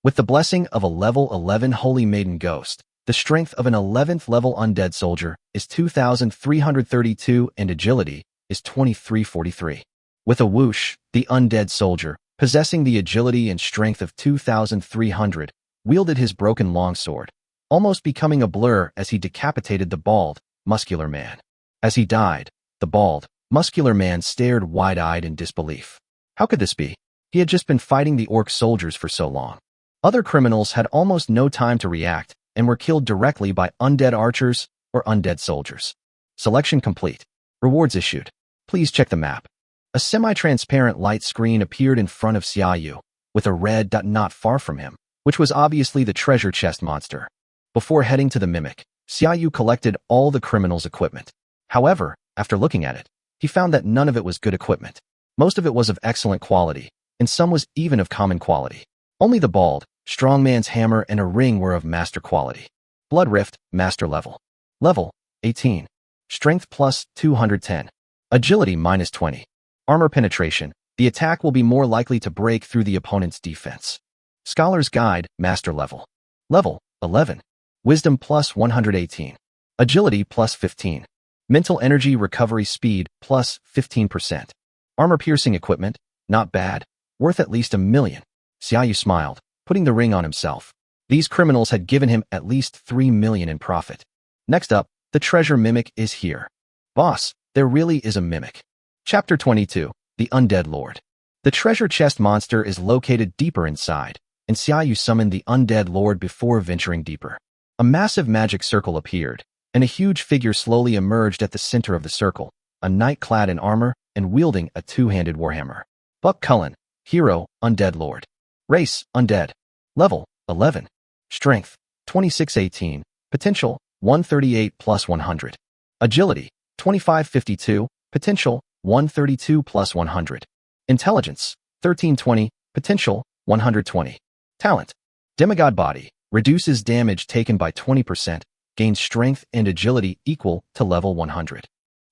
With the blessing of a level 11 Holy Maiden Ghost, the strength of an 11th level undead soldier is 2332 and agility is 2343. With a whoosh, the undead soldier, possessing the agility and strength of 2300, wielded his broken longsword, almost becoming a blur as he decapitated the bald, muscular man. As he died, the bald, muscular man stared wide-eyed in disbelief. How could this be? He had just been fighting the orc soldiers for so long. Other criminals had almost no time to react and were killed directly by undead archers or undead soldiers. Selection complete. Rewards issued. Please check the map. A semi-transparent light screen appeared in front of Xiaoyu, with a red dot not far from him, which was obviously the treasure chest monster. Before heading to the Mimic, Xiaoyu collected all the criminals' equipment. However, after looking at it, he found that none of it was good equipment. Most of it was of excellent quality, and some was even of common quality. Only the bald, strongman's hammer and a ring were of master quality. Blood Rift, master level. Level, 18. Strength plus 210. Agility minus 20. Armor penetration. The attack will be more likely to break through the opponent's defense. Scholar's Guide, master level. Level, 11. Wisdom plus 118. Agility plus 15. Mental energy recovery speed plus 15%. Armor-piercing equipment, not bad, worth at least $1 million. Xiaoyu smiled, putting the ring on himself. These criminals had given him at least $3 million in profit. Next up, the treasure mimic is here. Boss, there really is a mimic. Chapter 22, The Undead Lord. The treasure chest monster is located deeper inside, and Xiaoyu summoned the Undead Lord before venturing deeper. A massive magic circle appeared, and a huge figure slowly emerged at the center of the circle, a knight clad in armor and wielding a two-handed warhammer. Buck Cullen, Hero, Undead Lord. Race, Undead. Level, 11. Strength, 2618. Potential, 138 plus 100. Agility, 2552. Potential, 132 plus 100. Intelligence, 1320. Potential, 120. Talent. Demigod Body. Reduces damage taken by 20%. Gains strength and agility equal to level 100.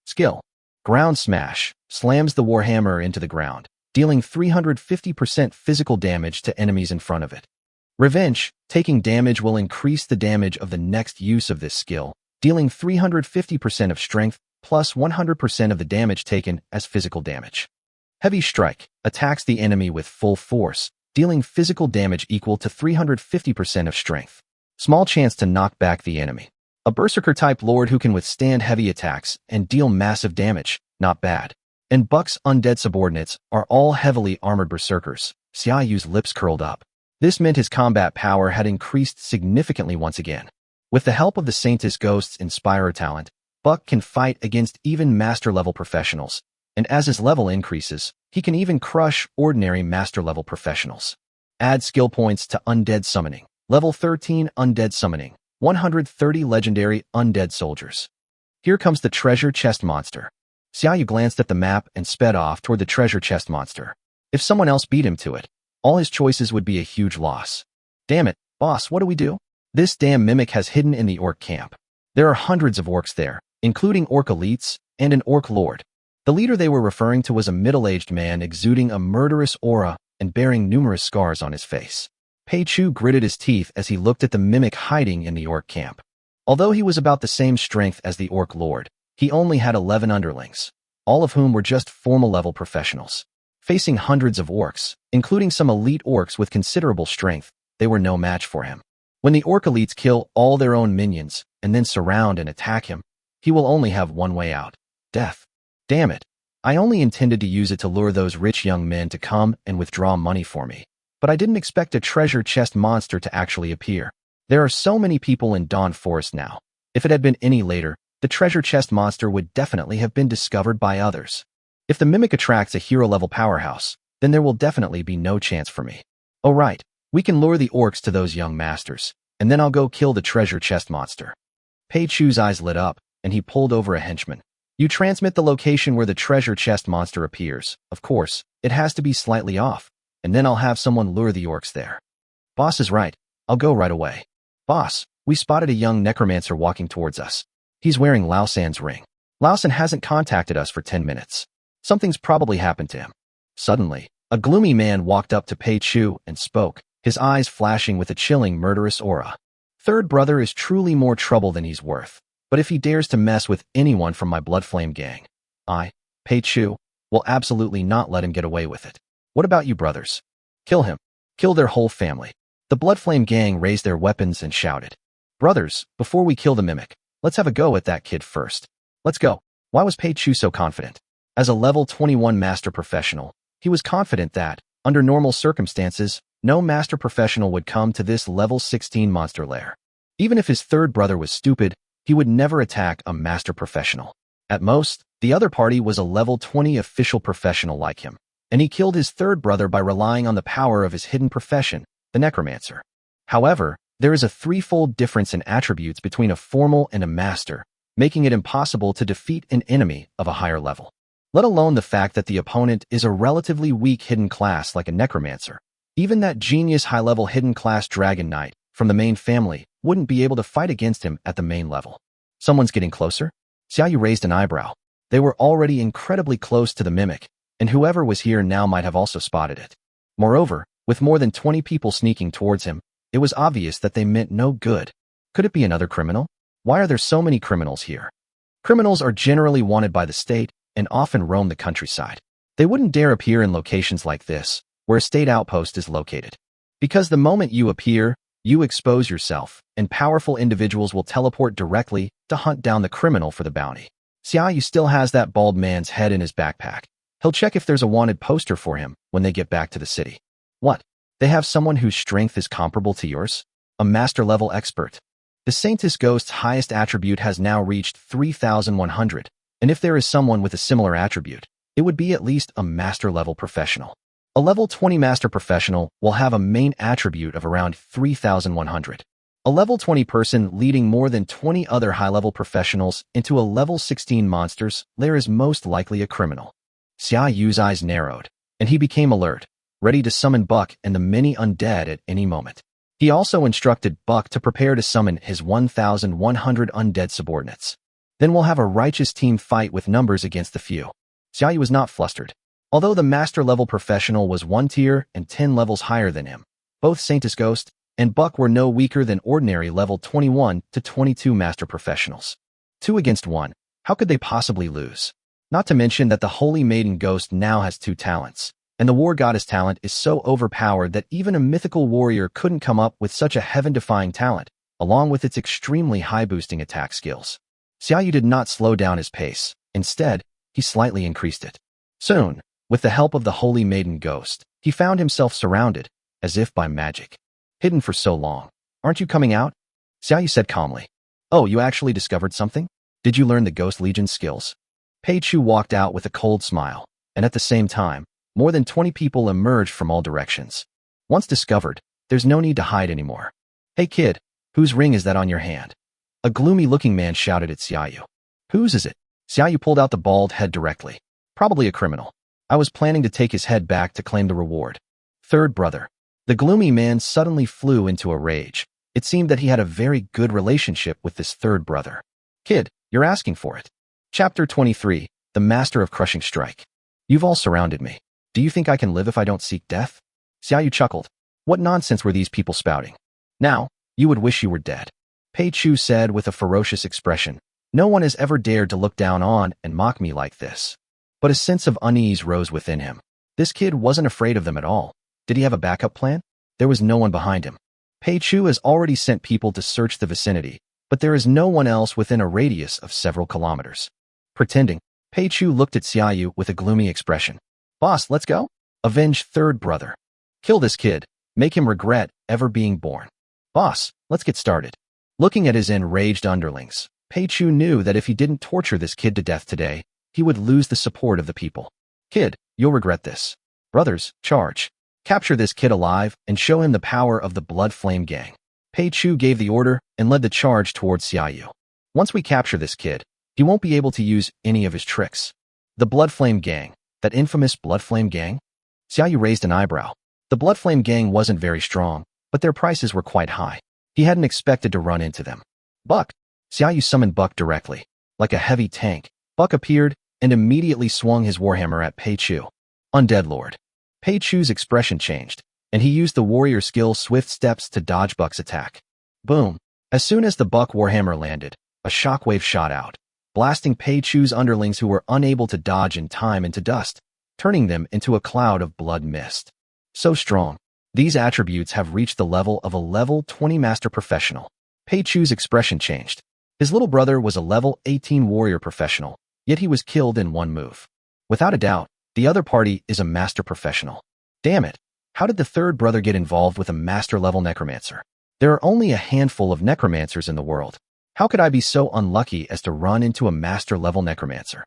Skill. Ground Smash. Slams the Warhammer into the ground, dealing 350% physical damage to enemies in front of it. Revenge. Taking damage will increase the damage of the next use of this skill, dealing 350% of strength plus 100% of the damage taken as physical damage. Heavy Strike. Attacks the enemy with full force, dealing physical damage equal to 350% of strength. Small chance to knock back the enemy. A Berserker-type lord who can withstand heavy attacks and deal massive damage. Not bad. And Buck's undead subordinates are all heavily armored berserkers. Xiaoyu's lips curled up. This meant his combat power had increased significantly once again. With the help of the Saintess Ghost's Inspirer talent, Buck can fight against even master-level professionals, and as his level increases, he can even crush ordinary master-level professionals. Add skill points to Undead Summoning. Level 13 Undead Summoning. 130 Legendary Undead Soldiers. Here comes the treasure chest monster. Xiaoyu glanced at the map and sped off toward the treasure chest monster. If someone else beat him to it, all his choices would be a huge loss. Damn it, boss, what do we do? This damn mimic has hidden in the orc camp. There are hundreds of orcs there, including orc elites and an orc lord. The leader they were referring to was a middle-aged man exuding a murderous aura and bearing numerous scars on his face. Pei Chu gritted his teeth as he looked at the mimic hiding in the orc camp. Although he was about the same strength as the orc lord, he only had 11 underlings, all of whom were just formal-level professionals. Facing hundreds of orcs, including some elite orcs with considerable strength, they were no match for him. When the orc elites kill all their own minions and then surround and attack him, he will only have one way out: death. Damn it. I only intended to use it to lure those rich young men to come and withdraw money for me, but I didn't expect a treasure chest monster to actually appear. There are so many people in Dawn Forest now. If it had been any later, the treasure chest monster would definitely have been discovered by others. If the mimic attracts a hero-level powerhouse, then there will definitely be no chance for me. Oh right, we can lure the orcs to those young masters, and then I'll go kill the treasure chest monster. Pei Chu's eyes lit up, and he pulled over a henchman. You transmit the location where the treasure chest monster appears. Of course, it has to be slightly off, and then I'll have someone lure the orcs there. Boss is right. I'll go right away. Boss, we spotted a young necromancer walking towards us. He's wearing Lao San's ring. Lao San hasn't contacted us for 10 minutes. Something's probably happened to him. Suddenly, a gloomy man walked up to Pei Chu and spoke, his eyes flashing with a chilling, murderous aura. Third brother is truly more trouble than he's worth, but if he dares to mess with anyone from my Bloodflame gang, I, Pei Chu, will absolutely not let him get away with it. What about you brothers? Kill him. Kill their whole family. The Bloodflame gang raised their weapons and shouted. Brothers, before we kill the mimic, let's have a go at that kid first. Let's go. Why was Pei Chu so confident? As a level 21 master professional, he was confident that, under normal circumstances, no master professional would come to this level 16 monster lair. Even if his third brother was stupid, he would never attack a master professional. At most, the other party was a level 20 official professional like him, and he killed his third brother by relying on the power of his hidden profession, the necromancer. However, there is a threefold difference in attributes between a formal and a master, making it impossible to defeat an enemy of a higher level. Let alone the fact that the opponent is a relatively weak hidden class like a necromancer. Even that genius high-level hidden class Dragon Knight from the main family wouldn't be able to fight against him at the main level. Someone's getting closer? Xiaoyu raised an eyebrow. They were already incredibly close to the mimic, and whoever was here now might have also spotted it. Moreover, with more than 20 people sneaking towards him, it was obvious that they meant no good. Could it be another criminal? Why are there so many criminals here? Criminals are generally wanted by the state and often roam the countryside. They wouldn't dare appear in locations like this, where a state outpost is located. Because the moment you appear, you expose yourself, and powerful individuals will teleport directly to hunt down the criminal for the bounty. Xiaoyu still has that bald man's head in his backpack. He'll check if there's a wanted poster for him when they get back to the city. What? They have someone whose strength is comparable to yours? A master-level expert. The Saintess Ghost's highest attribute has now reached 3,100, and if there is someone with a similar attribute, it would be at least a master-level professional. A level 20 master professional will have a main attribute of around 3,100. A level 20 person leading more than 20 other high-level professionals into a level 16 monster's lair is most likely a criminal. Xiaoyu's eyes narrowed. and he became alert, ready to summon Buck and the many undead at any moment. He also instructed Buck to prepare to summon his 1,100 undead subordinates. Then we'll have a righteous team fight with numbers against the few. Xiaoyu was not flustered. Although the master-level professional was 1 tier and 10 levels higher than him, both Saintus Ghost and Buck were no weaker than ordinary level 21 to 22 master professionals. 2 against 1, how could they possibly lose? Not to mention that the Holy Maiden Ghost now has 2 talents, and the War Goddess talent is so overpowered that even a mythical warrior couldn't come up with such a heaven-defying talent, along with its extremely high-boosting attack skills. Xiaoyu did not slow down his pace. Instead, he slightly increased it. Soon, with the help of the Holy Maiden Ghost, he found himself surrounded, as if by magic. Hidden for so long. Aren't you coming out? Xiaoyu said calmly. Oh, you actually discovered something? Did you learn the Ghost Legion skills? Pei Chu walked out with a cold smile, and at the same time, more than 20 people emerged from all directions. Once discovered, there's no need to hide anymore. Hey kid, whose ring is that on your hand? A gloomy-looking man shouted at Xiaoyu. Whose is it? Xiaoyu pulled out the bald head directly. Probably a criminal. I was planning to take his head back to claim the reward. Third brother. The gloomy man suddenly flew into a rage. It seemed that he had a very good relationship with this third brother. Kid, you're asking for it. Chapter 23, The Master of Crushing Strike. You've all surrounded me. Do you think I can live if I don't seek death? Xiaoyu chuckled. What nonsense were these people spouting? Now, you would wish you were dead. Pei Chu said with a ferocious expression. No one has ever dared to look down on and mock me like this. But a sense of unease rose within him. This kid wasn't afraid of them at all. Did he have a backup plan? There was no one behind him. Pei Chu has already sent people to search the vicinity, but there is no one else within a radius of several kilometers. Pretending, Pei Chu looked at Xiaoyu with a gloomy expression. Boss, let's go? Avenge third brother. Kill this kid. Make him regret ever being born. Boss, let's get started. Looking at his enraged underlings, Pei Chu knew that if he didn't torture this kid to death today, he would lose the support of the people. Kid, you'll regret this. Brothers, charge. Capture this kid alive and show him the power of the Blood Flame Gang. Pei Chu gave the order and led the charge towards Xiaoyu. Once we capture this kid, he won't be able to use any of his tricks. The Blood Flame Gang, that infamous Blood Flame Gang? Xiaoyu raised an eyebrow. The Blood Flame Gang wasn't very strong, but their prices were quite high. He hadn't expected to run into them. Buck. Xiaoyu summoned Buck directly. Like a heavy tank, Buck appeared and immediately swung his warhammer at Pei Chu. Undead Lord. Pei Chu's expression changed, and he used the warrior skill Swift Steps to dodge Buck's attack. Boom. As soon as the Buck warhammer landed, a shockwave shot out, blasting Pei Chu's underlings who were unable to dodge in time into dust, turning them into a cloud of blood mist. So strong. These attributes have reached the level of a level 20 master professional. Pei Chu's expression changed. His little brother was a level 18 warrior professional, yet he was killed in one move. Without a doubt, the other party is a master professional. Damn it, how did the third brother get involved with a master-level necromancer? There are only a handful of necromancers in the world. How could I be so unlucky as to run into a master-level necromancer?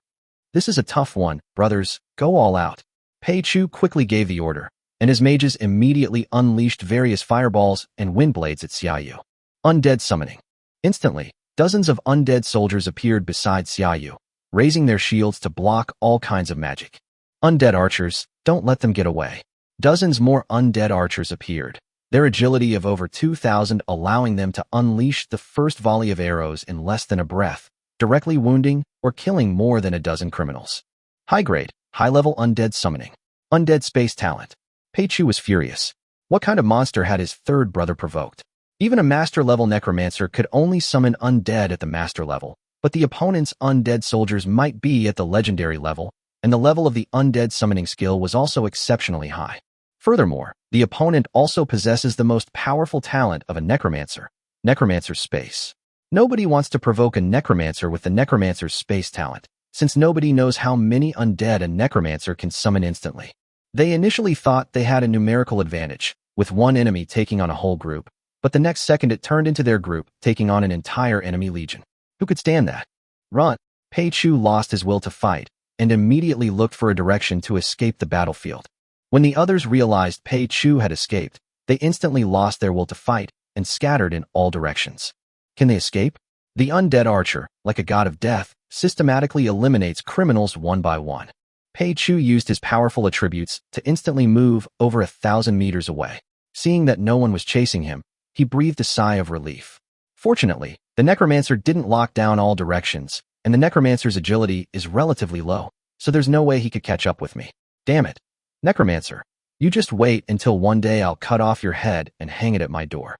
This is a tough one, brothers, go all out. Pei Chu quickly gave the order, and his mages immediately unleashed various fireballs and wind blades at Xiaoyu. Undead summoning. Instantly, dozens of undead soldiers appeared beside Xiaoyu, raising their shields to block all kinds of magic. Undead archers, don't let them get away. Dozens more undead archers appeared, their agility of over 2,000 allowing them to unleash the first volley of arrows in less than a breath, directly wounding or killing more than a dozen criminals. High-grade, high-level undead summoning. Undead space talent. Pei Chu was furious. What kind of monster had his third brother provoked? Even a master-level necromancer could only summon undead at the master level, but the opponent's undead soldiers might be at the legendary level, and the level of the undead summoning skill was also exceptionally high. Furthermore, the opponent also possesses the most powerful talent of a necromancer, Necromancer's Space. Nobody wants to provoke a necromancer with the Necromancer's Space talent, since nobody knows how many undead a necromancer can summon instantly. They initially thought they had a numerical advantage, with one enemy taking on a whole group, but the next second it turned into their group taking on an entire enemy legion. Who could stand that? Run! Pei Chu lost his will to fight, and immediately looked for a direction to escape the battlefield. When the others realized Pei Chu had escaped, they instantly lost their will to fight and scattered in all directions. Can they escape? The undead archer, like a god of death, systematically eliminates criminals one by one. Pei Chu used his powerful attributes to instantly move over 1,000 meters away. Seeing that no one was chasing him, he breathed a sigh of relief. Fortunately, the necromancer didn't lock down all directions, and the necromancer's agility is relatively low, so there's no way he could catch up with me. Damn it. Necromancer, you just wait until one day I'll cut off your head and hang it at my door.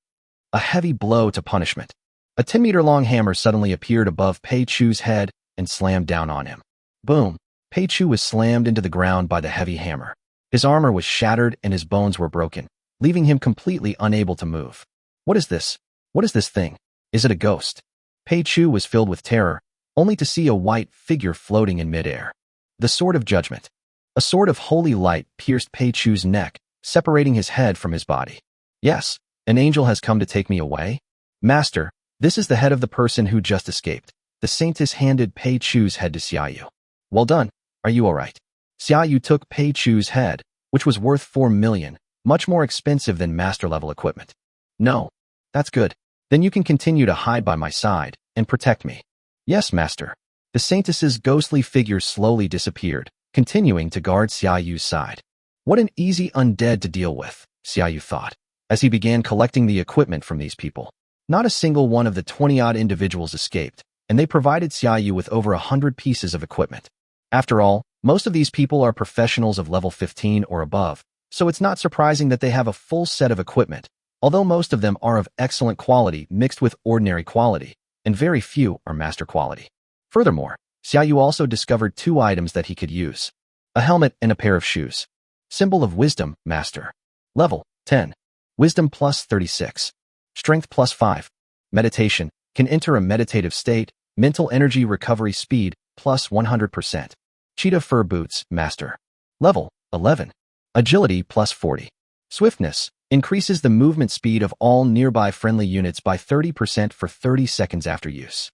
A heavy blow to punishment. A 10-meter-long hammer suddenly appeared above Pei Chu's head and slammed down on him. Boom. Pei Chu was slammed into the ground by the heavy hammer. His armor was shattered and his bones were broken, leaving him completely unable to move. What is this? What is this thing? Is it a ghost? Pei Chu was filled with terror, only to see a white figure floating in midair. The Sword of Judgment. A sword of holy light pierced Pei Chu's neck, separating his head from his body. Yes, an angel has come to take me away? Master, this is the head of the person who just escaped. The saintess handed Pei Chu's head to Xiaoyu. Well done. Are you all right? Xiaoyu took Pei Chu's head, which was worth 4 million, much more expensive than master-level equipment. No. That's good. Then you can continue to hide by my side and protect me. Yes, master. The saintess's ghostly figure slowly disappeared, continuing to guard Xiaoyu's side. What an easy undead to deal with, Xiaoyu thought, as he began collecting the equipment from these people. Not a single one of the 20-odd individuals escaped, and they provided Xiaoyu with over 100 pieces of equipment. After all, most of these people are professionals of level 15 or above, so it's not surprising that they have a full set of equipment, although most of them are of excellent quality mixed with ordinary quality, and very few are master quality. Furthermore, Xiaoyu also discovered 2 items that he could use. A helmet and a pair of shoes. Symbol of Wisdom, Master. Level, 10. Wisdom plus 36. Strength plus 5. Meditation, can enter a meditative state, mental energy recovery speed, plus 100%. Cheetah fur boots, Master. Level, 11. Agility plus 40. Swiftness, increases the movement speed of all nearby friendly units by 30% for 30 seconds after use.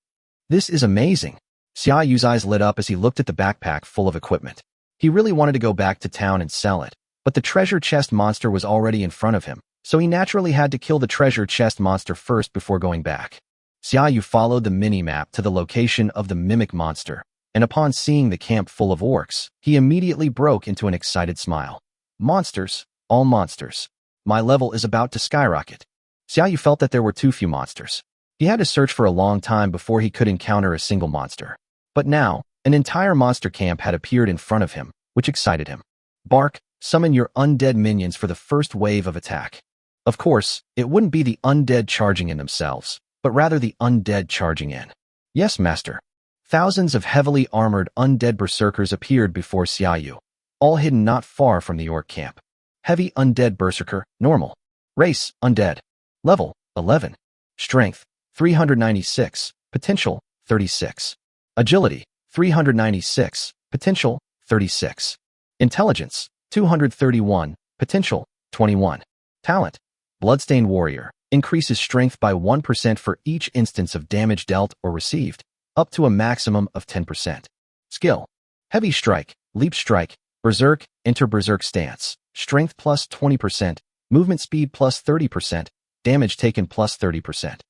This is amazing. Xiaoyu's eyes lit up as he looked at the backpack full of equipment. He really wanted to go back to town and sell it, but the treasure chest monster was already in front of him, so he naturally had to kill the treasure chest monster first before going back. Xiaoyu followed the mini-map to the location of the mimic monster, and upon seeing the camp full of orcs, he immediately broke into an excited smile. Monsters, all monsters. My level is about to skyrocket. Xiaoyu felt that there were too few monsters. He had to search for a long time before he could encounter a single monster. But now, an entire monster camp had appeared in front of him, which excited him. Bark, summon your undead minions for the first wave of attack. Of course, it wouldn't be the undead charging in themselves, but rather the undead charging in. Yes, master. Thousands of heavily armored undead berserkers appeared before Xiaoyu, all hidden not far from the orc camp. Heavy undead berserker, normal. Race, undead. Level, 11. Strength, 396. Potential, 36. Agility, 396. Potential, 36. Intelligence, 231. Potential, 21. Talent, Bloodstained Warrior. Increases strength by 1% for each instance of damage dealt or received, up to a maximum of 10%. Skill, Heavy Strike, Leap Strike, Berserk, Enter Berserk Stance. Strength plus 20%, movement speed plus 30%, damage taken plus 30%.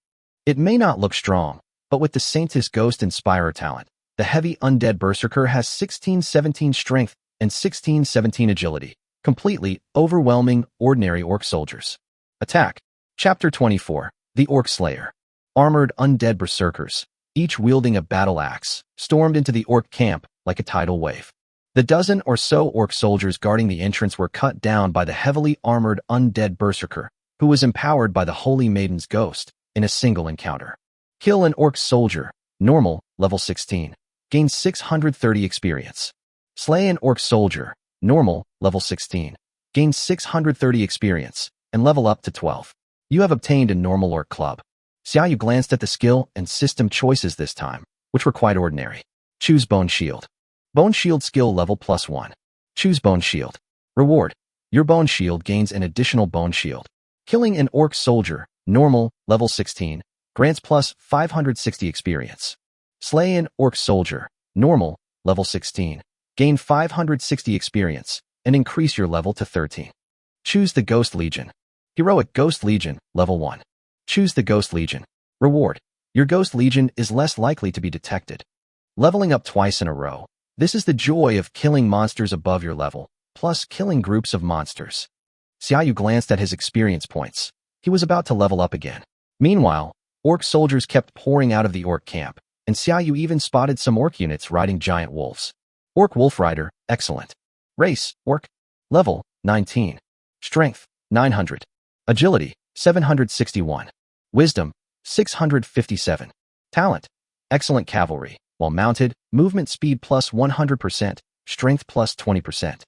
It may not look strong, but with the Saintess Ghost Inspirer talent, the heavy undead berserker has 16-17 strength and 16-17 agility, completely overwhelming ordinary orc soldiers. Attack. Chapter 24, The Orc Slayer. Armored undead berserkers, each wielding a battle axe, stormed into the orc camp like a tidal wave. The dozen or so orc soldiers guarding the entrance were cut down by the heavily armored undead berserker, who was empowered by the Holy Maiden's ghost, in a single encounter. Kill an orc soldier, normal, level 16. Gain 630 experience. Slay an orc soldier, normal, level 16. Gain 630 experience, and level up to 12. You have obtained a normal orc club. Xiaoyu glanced at the skill and system choices this time, which were quite ordinary. Choose Bone Shield. Bone Shield skill level +1. Choose Bone Shield. Reward. Your Bone Shield gains an additional Bone Shield. Killing an orc soldier, normal, level 16, grants plus 560 experience. Slay an orc soldier, normal, level 16. Gain 560 experience, and increase your level to 13. Choose the Ghost Legion. Heroic Ghost Legion, level 1. Choose the Ghost Legion. Reward. Your Ghost Legion is less likely to be detected. Leveling up twice in a row. This is the joy of killing monsters above your level, plus killing groups of monsters. Xiaoyu glanced at his experience points. He was about to level up again. Meanwhile, orc soldiers kept pouring out of the orc camp, and Xiaoyu even spotted some orc units riding giant wolves. Orc Wolf Rider, excellent. Race, Orc. Level, 19. Strength, 900. Agility, 761. Wisdom, 657. Talent, excellent cavalry. While mounted, movement speed plus 100%, strength plus 20%.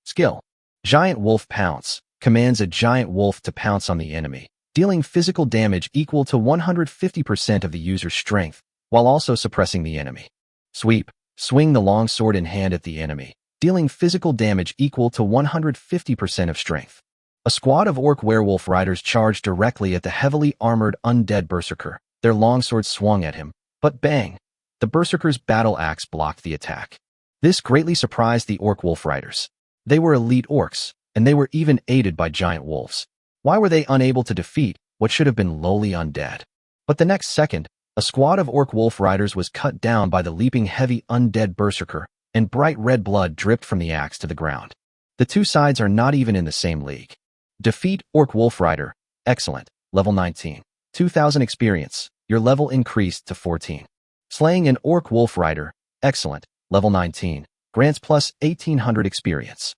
Skill, Giant Wolf Pounce. Commands a giant wolf to pounce on the enemy, dealing physical damage equal to 150% of the user's strength, while also suppressing the enemy. Sweep. Swing the long sword in hand at the enemy, dealing physical damage equal to 150% of strength. A squad of orc werewolf riders charged directly at the heavily armored undead berserker. Their longswords swung at him, but bang! The berserker's battle axe blocked the attack. This greatly surprised the orc wolf riders. They were elite orcs, and they were even aided by giant wolves. Why were they unable to defeat what should have been lowly undead? But the next second, a squad of orc wolf riders was cut down by the leaping heavy undead berserker, and bright red blood dripped from the axe to the ground. The two sides are not even in the same league. Defeat Orc Wolf Rider. Excellent. Level 19. 2000 experience. Your level increased to 14. Slaying an Orc Wolf Rider. Excellent. Level 19. Grants plus 1800 experience.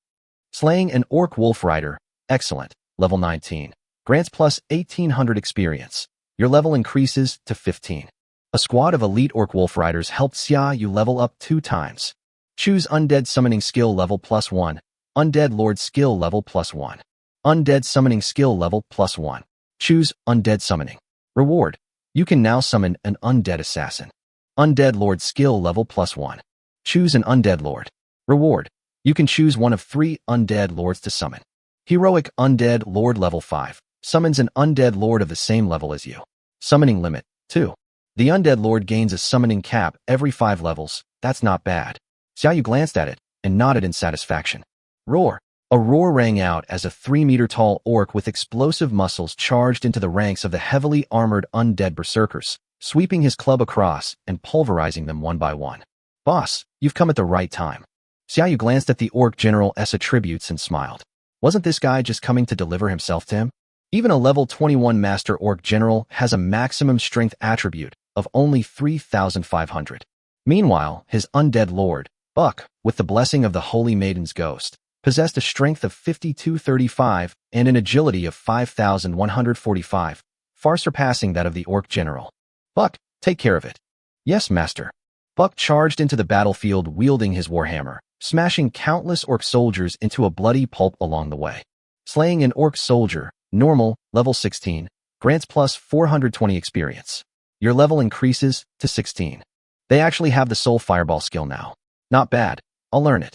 Slaying an Orc Wolf Rider. Excellent. Level 19. Grants plus 1800 experience. Your level increases to 15. A squad of elite Orc Wolf Riders helped Xiaoyu level up 2 times. Choose Undead Summoning Skill level plus 1. Undead Lord Skill level plus 1. Undead Summoning Skill level plus 1. Choose Undead Summoning. Reward. You can now summon an Undead Assassin. Undead Lord Skill level plus 1. Choose an Undead Lord. Reward. You can choose one of 3 Undead Lords to summon. Heroic Undead Lord level 5. Summons an Undead Lord of the same level as you. Summoning limit, 2. The Undead Lord gains a summoning cap every 5 levels. That's not bad. Xiaoyu glanced at it and nodded in satisfaction. Roar. A roar rang out as a 3-meter-tall orc with explosive muscles charged into the ranks of the heavily armored undead berserkers, sweeping his club across and pulverizing them one by one. Boss, you've come at the right time. Xiaoyu glanced at the orc general's attributes and smiled. Wasn't this guy just coming to deliver himself to him? Even a level 21 Master Orc General has a maximum strength attribute of only 3,500. Meanwhile, his undead lord, Buck, with the blessing of the Holy Maiden's ghost, possessed a strength of 5,235 and an agility of 5,145, far surpassing that of the Orc General. Buck, take care of it. Yes, Master. Buck charged into the battlefield wielding his warhammer, smashing countless orc soldiers into a bloody pulp along the way. Slaying an orc soldier, normal, level 16, grants plus 420 experience. Your level increases to 16. They actually have the Soul Fireball skill now. Not bad. I'll learn it.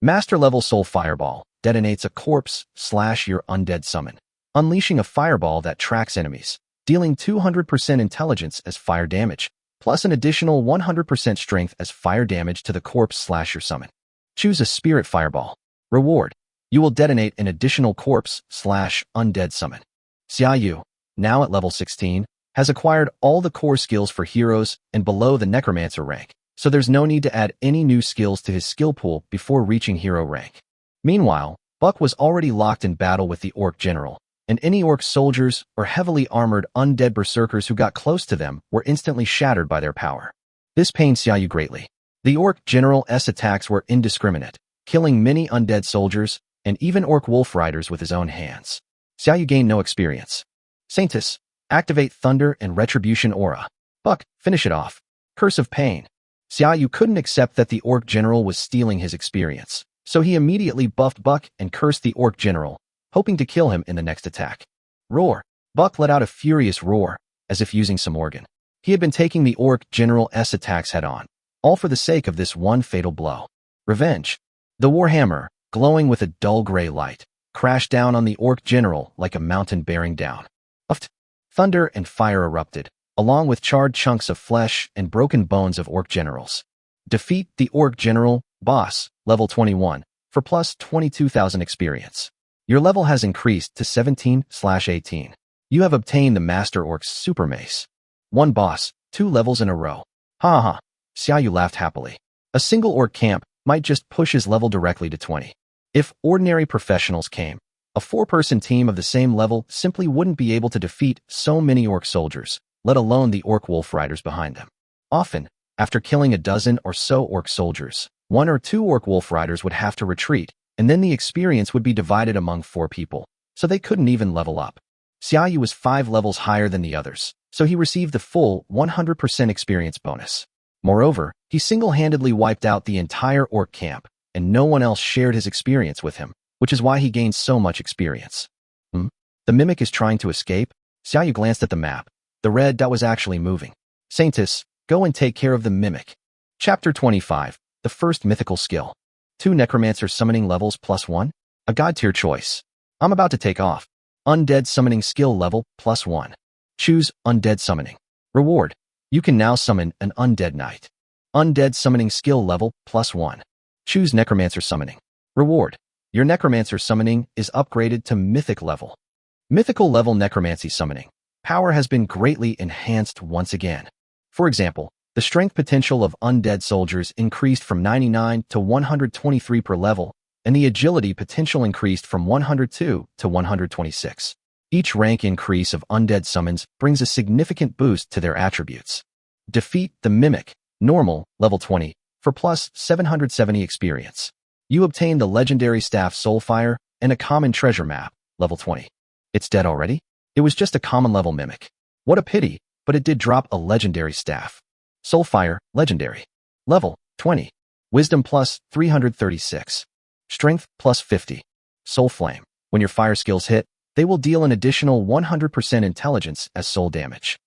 Master level Soul Fireball detonates a corpse / your undead summon, unleashing a fireball that tracks enemies, dealing 200% intelligence as fire damage, plus an additional 100% strength as fire damage to the corpse / your summon. Choose a Spirit Fireball. Reward. You will detonate an additional corpse / undead summon. Xiaoyu, now at level 16, has acquired all the core skills for heroes and below the Necromancer rank, so there's no need to add any new skills to his skill pool before reaching hero rank. Meanwhile, Buck was already locked in battle with the Orc General, and any Orc soldiers or heavily armored undead berserkers who got close to them were instantly shattered by their power. This pained Xiaoyu greatly. The Orc General's attacks were indiscriminate, killing many undead soldiers and even Orc Wolf Riders with his own hands. Xiaoyu gained no experience. Saintus, activate Thunder and Retribution Aura. Buck, finish it off. Curse of Pain. Xiaoyu couldn't accept that the Orc General was stealing his experience, so he immediately buffed Buck and cursed the Orc General, hoping to kill him in the next attack. Roar. Buck let out a furious roar, as if using some organ. He had been taking the Orc General's attacks head-on, all for the sake of this one fatal blow. Revenge. The Warhammer, glowing with a dull gray light, crashed down on the Orc General like a mountain bearing down. Uft. Thunder and fire erupted, along with charred chunks of flesh and broken bones of Orc Generals. Defeat the Orc General, boss, level 21, for plus 22,000 experience. Your level has increased to 17/18. You have obtained the Master Orc's Super Mace. One boss, 2 levels in a row. Ha ha. Xiaoyu laughed happily. A single orc camp might just push his level directly to 20. If ordinary professionals came, a 4-person team of the same level simply wouldn't be able to defeat so many orc soldiers, let alone the orc wolf riders behind them. Often, after killing a dozen or so orc soldiers, 1 or 2 orc wolf riders would have to retreat, and then the experience would be divided among 4 people, so they couldn't even level up. Xiaoyu was 5 levels higher than the others, so he received the full 100% experience bonus. Moreover, he single-handedly wiped out the entire orc camp, and no one else shared his experience with him, which is why he gained so much experience. The mimic is trying to escape? Xiaoyu glanced at the map. The red dot was actually moving. Saintus, go and take care of the mimic. Chapter 25, the first mythical skill. 2 necromancer summoning levels +1? A god tier choice. I'm about to take off. Undead summoning skill level +1. Choose undead summoning. Reward. You can now summon an undead knight. Undead summoning skill level +1. Choose necromancer summoning. Reward. Your necromancer summoning is upgraded to mythic level. Mythical level necromancy summoning. Power has been greatly enhanced once again. For example, the strength potential of undead soldiers increased from 99 to 123 per level, and the agility potential increased from 102 to 126. Each rank increase of undead summons brings a significant boost to their attributes. Defeat the Mimic, normal, level 20, for plus 770 experience. You obtain the legendary staff Soulfire and a common treasure map, level 20. It's dead already? It was just a common level Mimic. What a pity, but it did drop a legendary staff. Soulfire, legendary. Level, 20. Wisdom plus 336. Strength plus 50. Soul Flame. When your fire skills hit, they will deal an additional 100% intelligence as soul damage.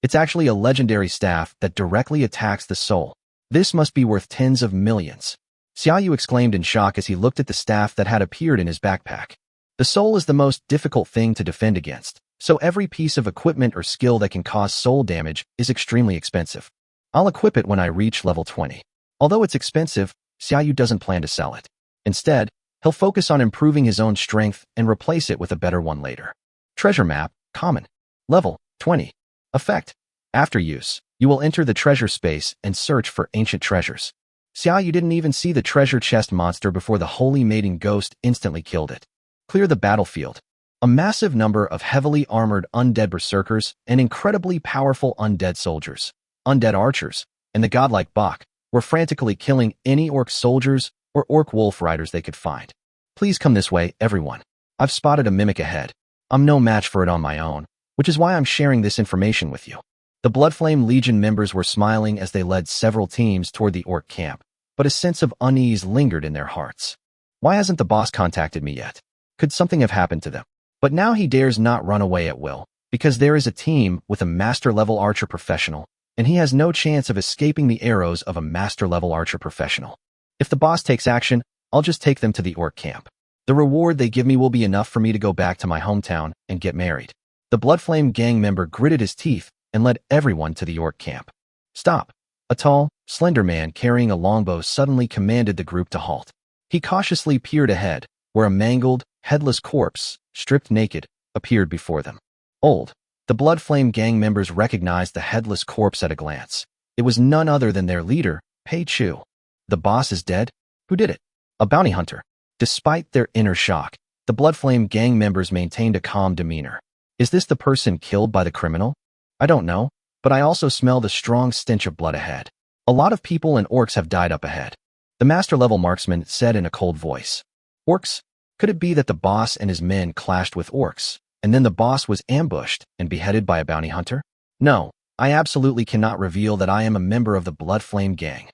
It's actually a legendary staff that directly attacks the soul. This must be worth tens of millions. Xiaoyu exclaimed in shock as he looked at the staff that had appeared in his backpack. The soul is the most difficult thing to defend against, so every piece of equipment or skill that can cause soul damage is extremely expensive. I'll equip it when I reach level 20. Although it's expensive, Xiaoyu doesn't plan to sell it. Instead, he'll focus on improving his own strength and replace it with a better one later. Treasure map, common. Level, 20. Effect. After use, you will enter the treasure space and search for ancient treasures. Xiaoyu didn't even see the treasure chest monster before the Holy Maiden Ghost instantly killed it. Clear the battlefield. A massive number of heavily armored undead berserkers and incredibly powerful undead soldiers, undead archers, and the godlike Bach were frantically killing any orc soldiers or orc wolf riders they could find. Please come this way, everyone. I've spotted a mimic ahead. I'm no match for it on my own, which is why I'm sharing this information with you. The Bloodflame Legion members were smiling as they led several teams toward the orc camp, but a sense of unease lingered in their hearts. Why hasn't the boss contacted me yet? Could something have happened to them? But now he dares not run away at will, because there is a team with a master-level archer professional, and he has no chance of escaping the arrows of a master-level archer professional. If the boss takes action, I'll just take them to the orc camp. The reward they give me will be enough for me to go back to my hometown and get married. The Bloodflame gang member gritted his teeth and led everyone to the orc camp. Stop! A tall, slender man carrying a longbow suddenly commanded the group to halt. He cautiously peered ahead, where a mangled, headless corpse, stripped naked, appeared before them. The Bloodflame gang members recognized the headless corpse at a glance. It was none other than their leader, Pei Chu. The boss is dead? Who did it? A bounty hunter. Despite their inner shock, the Bloodflame gang members maintained a calm demeanor. Is this the person killed by the criminal? I don't know, but I also smell the strong stench of blood ahead. A lot of people and orcs have died up ahead. The master-level marksman said in a cold voice. Orcs? Could it be that the boss and his men clashed with orcs, and then the boss was ambushed and beheaded by a bounty hunter? No, I absolutely cannot reveal that I am a member of the Bloodflame gang.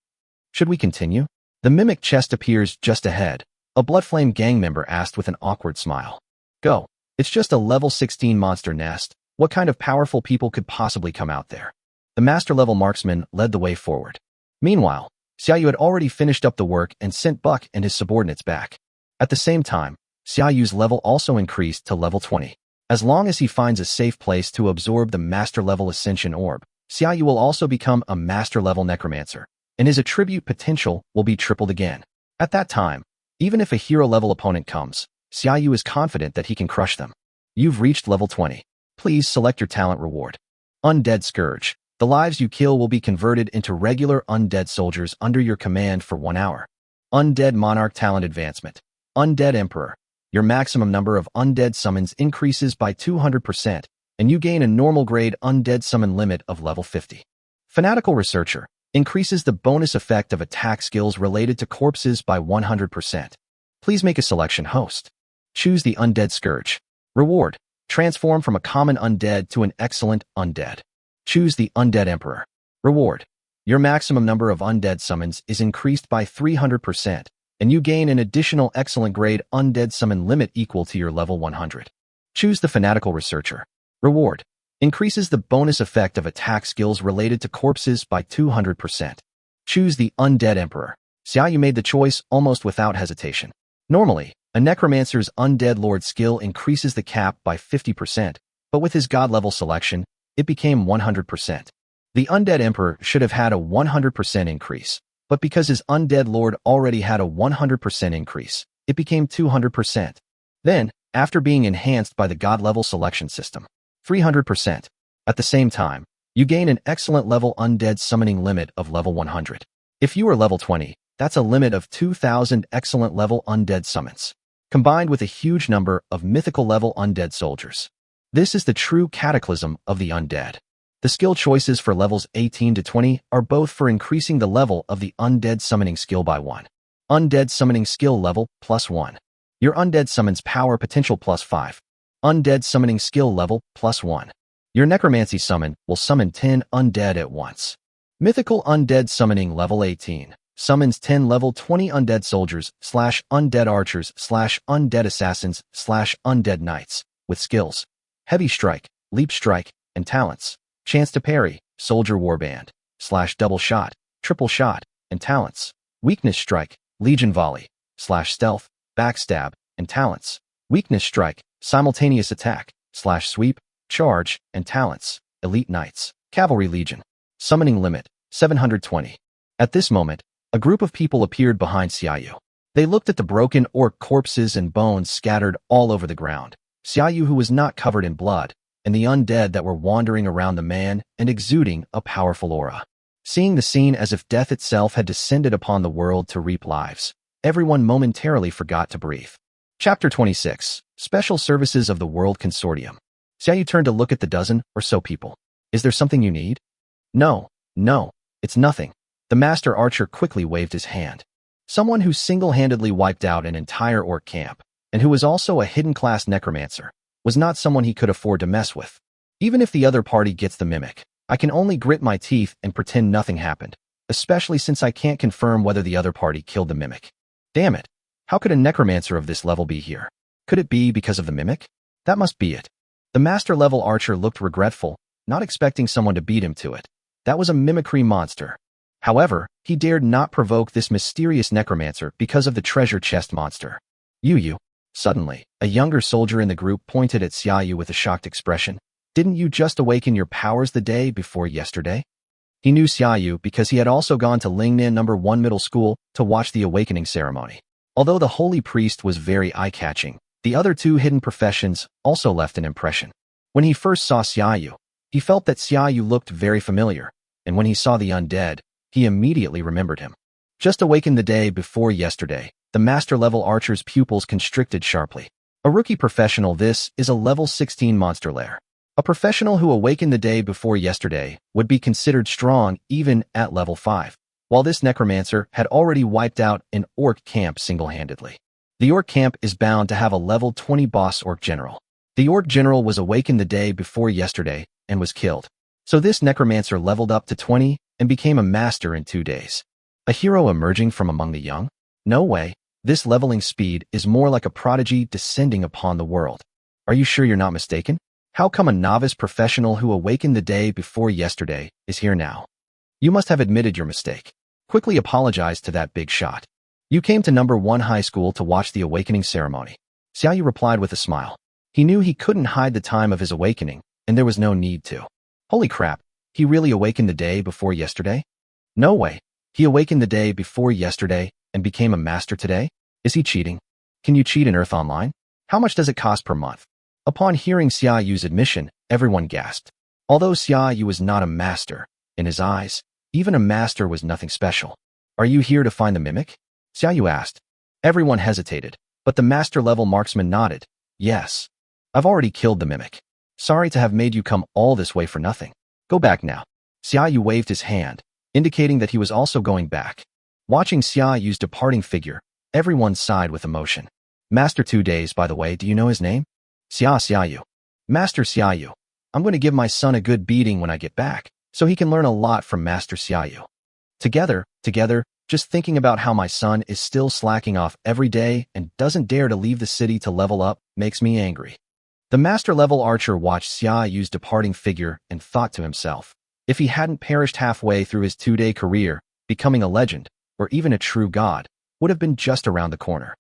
Should we continue? The mimic chest appears just ahead. A Bloodflame gang member asked with an awkward smile. Go. It's just a level 16 monster nest. What kind of powerful people could possibly come out there? The master-level marksman led the way forward. Meanwhile, Xiaoyu had already finished up the work and sent Buck and his subordinates back. At the same time, Xiaoyu's level also increased to level 20. As long as he finds a safe place to absorb the master-level Ascension Orb, Xiaoyu will also become a master-level necromancer, and his attribute potential will be tripled again. At that time, even if a hero-level opponent comes, Xiaoyu is confident that he can crush them. You've reached level 20. Please select your talent reward. Undead Scourge. The lives you kill will be converted into regular undead soldiers under your command for 1 hour. Undead Monarch Talent Advancement. Undead Emperor. Your maximum number of undead summons increases by 200%, and you gain a normal grade undead summon limit of level 50. Fanatical Researcher. Increases the bonus effect of attack skills related to corpses by 100%. Please make a selection host. Choose the Undead Scourge. Reward. Transform from a common undead to an excellent undead. Choose the Undead Emperor. Reward. Your maximum number of undead summons is increased by 300%, and you gain an additional excellent grade undead summon limit equal to your level 100. Choose the Fanatical Researcher. Reward. Increases the bonus effect of attack skills related to corpses by 200%. Choose the Undead Emperor. Xiaoyu made the choice almost without hesitation. Normally, a Necromancer's Undead Lord skill increases the cap by 50%, but with his God level selection, it became 100%. The Undead Emperor should have had a 100% increase, but because his Undead Lord already had a 100% increase, it became 200%. Then, after being enhanced by the God level selection system, 300%. At the same time, you gain an excellent level undead summoning limit of level 100. If you are level 20, that's a limit of 2,000 excellent level undead summons, combined with a huge number of mythical level undead soldiers. This is the true cataclysm of the undead. The skill choices for levels 18 to 20 are both for increasing the level of the undead summoning skill by 1. Undead summoning skill level +1. Your undead summons power potential +5. Undead summoning skill level +1. Your necromancy summon will summon 10 undead at once. Mythical undead summoning level 18. Summons 10 level 20 undead soldiers / undead archers / undead assassins / undead knights with skills: heavy strike, leap strike, and talents. Chance to parry, soldier warband / double shot, triple shot, and talents. Weakness strike, legion volley / stealth, backstab, and talents. Weakness strike, simultaneous attack / sweep, charge, and talents. Elite knights, cavalry legion. Summoning limit 720. At this moment, a group of people appeared behind Xiaoyu. They looked at the broken orc corpses and bones scattered all over the ground. Xiaoyu, who was not covered in blood, and the undead that were wandering around the man and exuding a powerful aura. Seeing the scene as if death itself had descended upon the world to reap lives, everyone momentarily forgot to breathe. Chapter 26. Special Services of the World Consortium. Xiaoyu turned to look at the dozen or so people. Is there something you need? No, it's nothing. The master archer quickly waved his hand. Someone who single-handedly wiped out an entire orc camp, and who was also a hidden class necromancer, was not someone he could afford to mess with. Even if the other party gets the mimic, I can only grit my teeth and pretend nothing happened, especially since I can't confirm whether the other party killed the mimic. Damn it. How could a necromancer of this level be here? Could it be because of the mimic? That must be it. The master-level archer looked regretful, not expecting someone to beat him to it. That was a mimicry monster. However, he dared not provoke this mysterious necromancer because of the treasure chest monster. Yu. Suddenly, a younger soldier in the group pointed at Xiaoyu with a shocked expression. Didn't you just awaken your powers the day before yesterday? He knew Xiaoyu because he had also gone to Lingnan No. 1 Middle School to watch the awakening ceremony. Although the holy priest was very eye-catching, the other two hidden professions also left an impression. When he first saw Xiaoyu, he felt that Xiaoyu looked very familiar, and when he saw the undead, he immediately remembered him. Just awakened the day before yesterday, the master-level archer's pupils constricted sharply. A rookie professional, this is a level 16 monster lair. A professional who awakened the day before yesterday would be considered strong even at level 5, while this necromancer had already wiped out an orc camp single-handedly. The orc camp is bound to have a level 20 boss orc general. The orc general was awakened the day before yesterday and was killed. So this necromancer leveled up to 20 and became a master in 2 days. A hero emerging from among the young? No way. This leveling speed is more like a prodigy descending upon the world. Are you sure you're not mistaken? How come a novice professional who awakened the day before yesterday is here now? You must have admitted your mistake. Quickly apologize to that big shot. You came to No. 1 high school to watch the awakening ceremony. Xiaoyu replied with a smile. He knew he couldn't hide the time of his awakening, and there was no need to. Holy crap, he really awakened the day before yesterday? No way. He awakened the day before yesterday and became a master today? Is he cheating? Can you cheat in Earth Online? How much does it cost per month? Upon hearing Xiaoyu's admission, everyone gasped. Although Xiaoyu was not a master, in his eyes, even a master was nothing special. Are you here to find the mimic? Xiaoyu asked. Everyone hesitated, but the master-level marksman nodded. Yes. I've already killed the mimic. Sorry to have made you come all this way for nothing. Go back now. Xiaoyu waved his hand, indicating that he was also going back. Watching Xiaoyu's departing figure, everyone sighed with emotion. Master 2 days, by the way, do you know his name? Xiaoyu. Master Xiaoyu. I'm going to give my son a good beating when I get back, so he can learn a lot from Master Xiaoyu. Together, just thinking about how my son is still slacking off every day and doesn't dare to leave the city to level up makes me angry. The master-level archer watched Xiaoyu's departing figure and thought to himself, if he hadn't perished halfway through his 2-day career, becoming a legend, or even a true god, would have been just around the corner.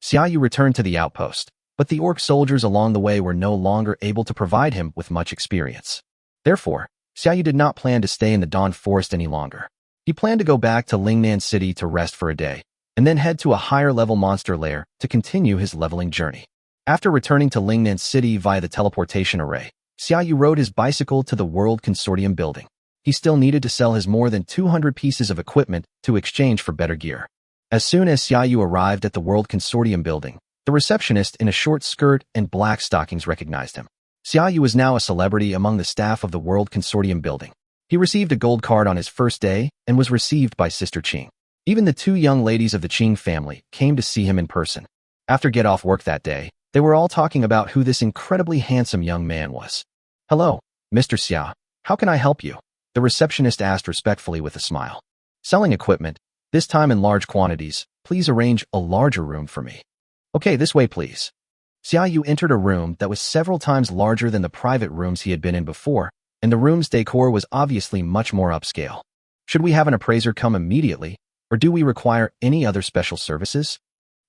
Xiaoyu returned to the outpost, but the orc soldiers along the way were no longer able to provide him with much experience. Therefore, Xiaoyu did not plan to stay in the Dawn Forest any longer. He planned to go back to Lingnan City to rest for a day, and then head to a higher-level monster lair to continue his leveling journey. After returning to Lingnan City via the teleportation array, Xiaoyu rode his bicycle to the World Consortium building. He still needed to sell his more than 200 pieces of equipment to exchange for better gear. As soon as Xiaoyu arrived at the World Consortium building, the receptionist in a short skirt and black stockings recognized him. Xiaoyu was now a celebrity among the staff of the World Consortium building. He received a gold card on his first day and was received by Sister Qing. Even the 2 young ladies of the Qing family came to see him in person. After get off work that day, they were all talking about who this incredibly handsome young man was. Hello, Mr. Xia. How can I help you? The receptionist asked respectfully with a smile. Selling equipment, this time in large quantities. Please arrange a larger room for me. Okay, this way please. Xiaoyu entered a room that was several times larger than the private rooms he had been in before, and the room's decor was obviously much more upscale. Should we have an appraiser come immediately, or do we require any other special services?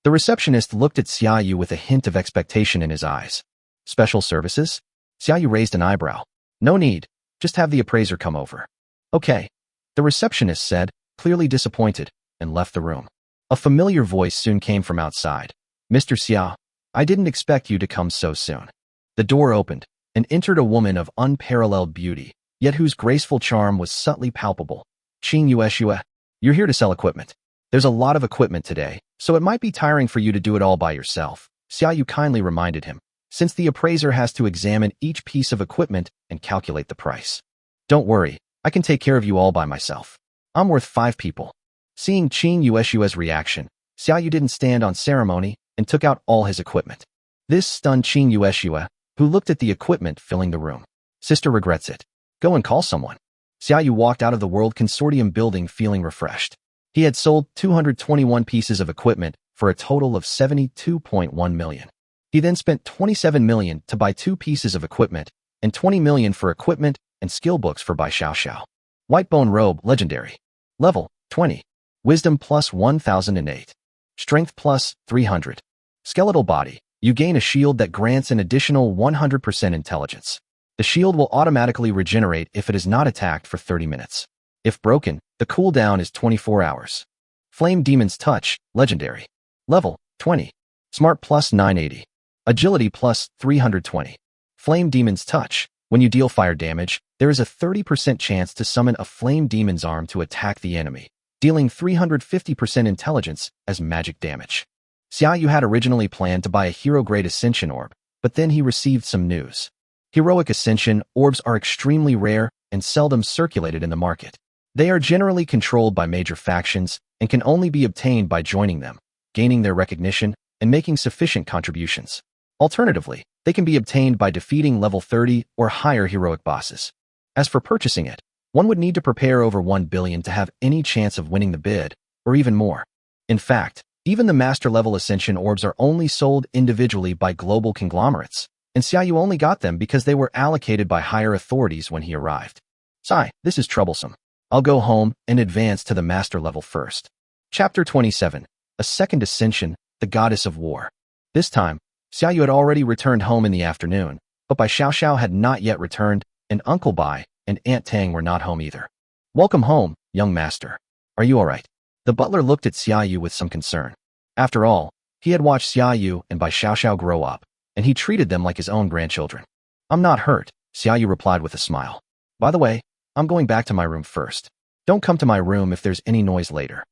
The receptionist looked at Xiaoyu with a hint of expectation in his eyes. Special services? Xiaoyu raised an eyebrow. No need, just have the appraiser come over. Okay, the receptionist said, clearly disappointed, and left the room. A familiar voice soon came from outside. Mr. Xia, I didn't expect you to come so soon. The door opened, and entered a woman of unparalleled beauty, yet whose graceful charm was subtly palpable. Qing Yueshua, you're here to sell equipment. There's a lot of equipment today, so it might be tiring for you to do it all by yourself, Xiaoyu kindly reminded him, since the appraiser has to examine each piece of equipment and calculate the price. Don't worry, I can take care of you all by myself. I'm worth 5 people. Seeing Qing Yueshua's reaction, Xiaoyu didn't stand on ceremony and took out all his equipment. This stunned Qing Yueshua, who looked at the equipment filling the room. Sister regrets it. Go and call someone. Xiaoyu walked out of the World Consortium building feeling refreshed. He had sold 221 pieces of equipment for a total of 72.1 million. He then spent 27 million to buy 2 pieces of equipment and 20 million for equipment and skill books for Bai Xiaoxiao. Whitebone Robe, Legendary. Level, 20. Wisdom plus 1008. Strength plus 300. Skeletal Body. You gain a shield that grants an additional 100% intelligence. The shield will automatically regenerate if it is not attacked for 30 minutes. If broken, the cooldown is 24 hours. Flame Demon's Touch, Legendary. Level, 20. Smart plus 980. Agility plus 320. Flame Demon's Touch. When you deal fire damage, there is a 30% chance to summon a Flame Demon's Arm to attack the enemy, dealing 350% intelligence as magic damage. Xiaoyu had originally planned to buy a hero-grade Ascension Orb, but then he received some news. Heroic Ascension orbs are extremely rare and seldom circulated in the market. They are generally controlled by major factions and can only be obtained by joining them, gaining their recognition, and making sufficient contributions. Alternatively, they can be obtained by defeating level 30 or higher heroic bosses. As for purchasing it, one would need to prepare over 1 billion to have any chance of winning the bid, or even more. In fact, even the master-level Ascension Orbs are only sold individually by global conglomerates, and Xiaoyu only got them because they were allocated by higher authorities when he arrived. Sigh, this is troublesome. I'll go home and advance to the master level first. Chapter 27. A Second Ascension, the Goddess of War. This time, Xiaoyu had already returned home in the afternoon, but Bai Xiaoxiao had not yet returned, and Uncle Bai and Aunt Tang were not home either. Welcome home, young master. Are you all right? The butler looked at Xiaoyu with some concern. After all, he had watched Xiaoyu and Bai Xiaoxiao grow up, and he treated them like his own grandchildren. I'm not hurt, Xiaoyu replied with a smile. By the way, I'm going back to my room first. Don't come to my room if there's any noise later.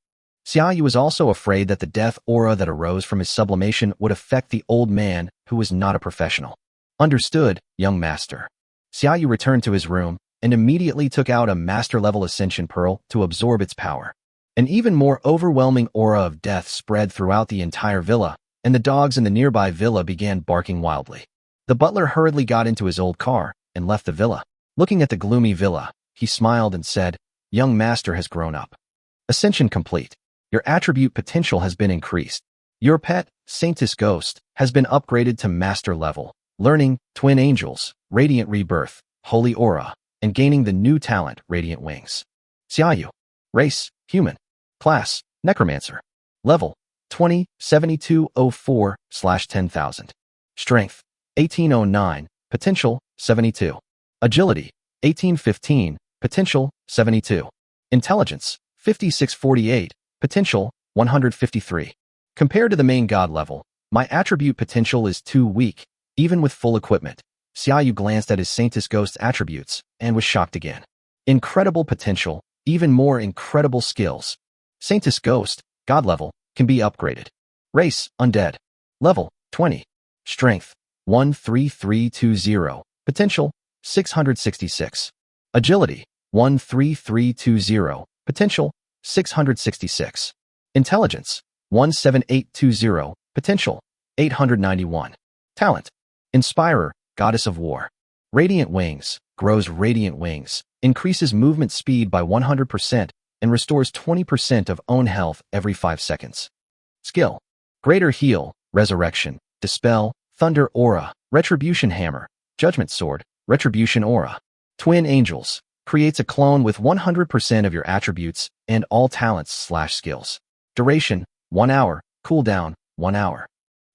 Xiaoyu was also afraid that the death aura that arose from his sublimation would affect the old man who was not a professional. Understood, young master. Xiaoyu returned to his room and immediately took out a master-level ascension pearl to absorb its power. An even more overwhelming aura of death spread throughout the entire villa, and the dogs in the nearby villa began barking wildly. The butler hurriedly got into his old car and left the villa. Looking at the gloomy villa, he smiled and said, "Young master has grown up. Ascension complete. Your attribute potential has been increased. Your pet, Saintess Ghost, has been upgraded to master level, learning Twin Angels, Radiant Rebirth, Holy Aura, and gaining the new talent, Radiant Wings. Xiaoyu. Race, human. Class, Necromancer. Level, 20-7204/10,000. Strength, 1809. Potential, 72. Agility, 1815. Potential, 72. Intelligence, 5648. Potential, 153. Compared to the main god level, my attribute potential is too weak, even with full equipment. Xiaoyu glanced at his Saintess Ghost attributes and was shocked again. Incredible potential, even more incredible skills. Saintess Ghost, god level, can be upgraded. Race, undead. Level, 20. Strength, 13320. Potential, 666. Agility, 13320. Potential, 666. Intelligence, 17820. Potential, 891. Talent, Inspirer, Goddess of War. Radiant Wings, grows Radiant Wings, increases movement speed by 100% and restores 20% of own health every 5 seconds. Skill, Greater Heal, Resurrection, Dispel, Thunder Aura, Retribution Hammer, Judgment Sword, Retribution Aura. Twin Angels, creates a clone with 100% of your attributes and all talents/skills. Duration, 1 hour, cooldown, 1 hour.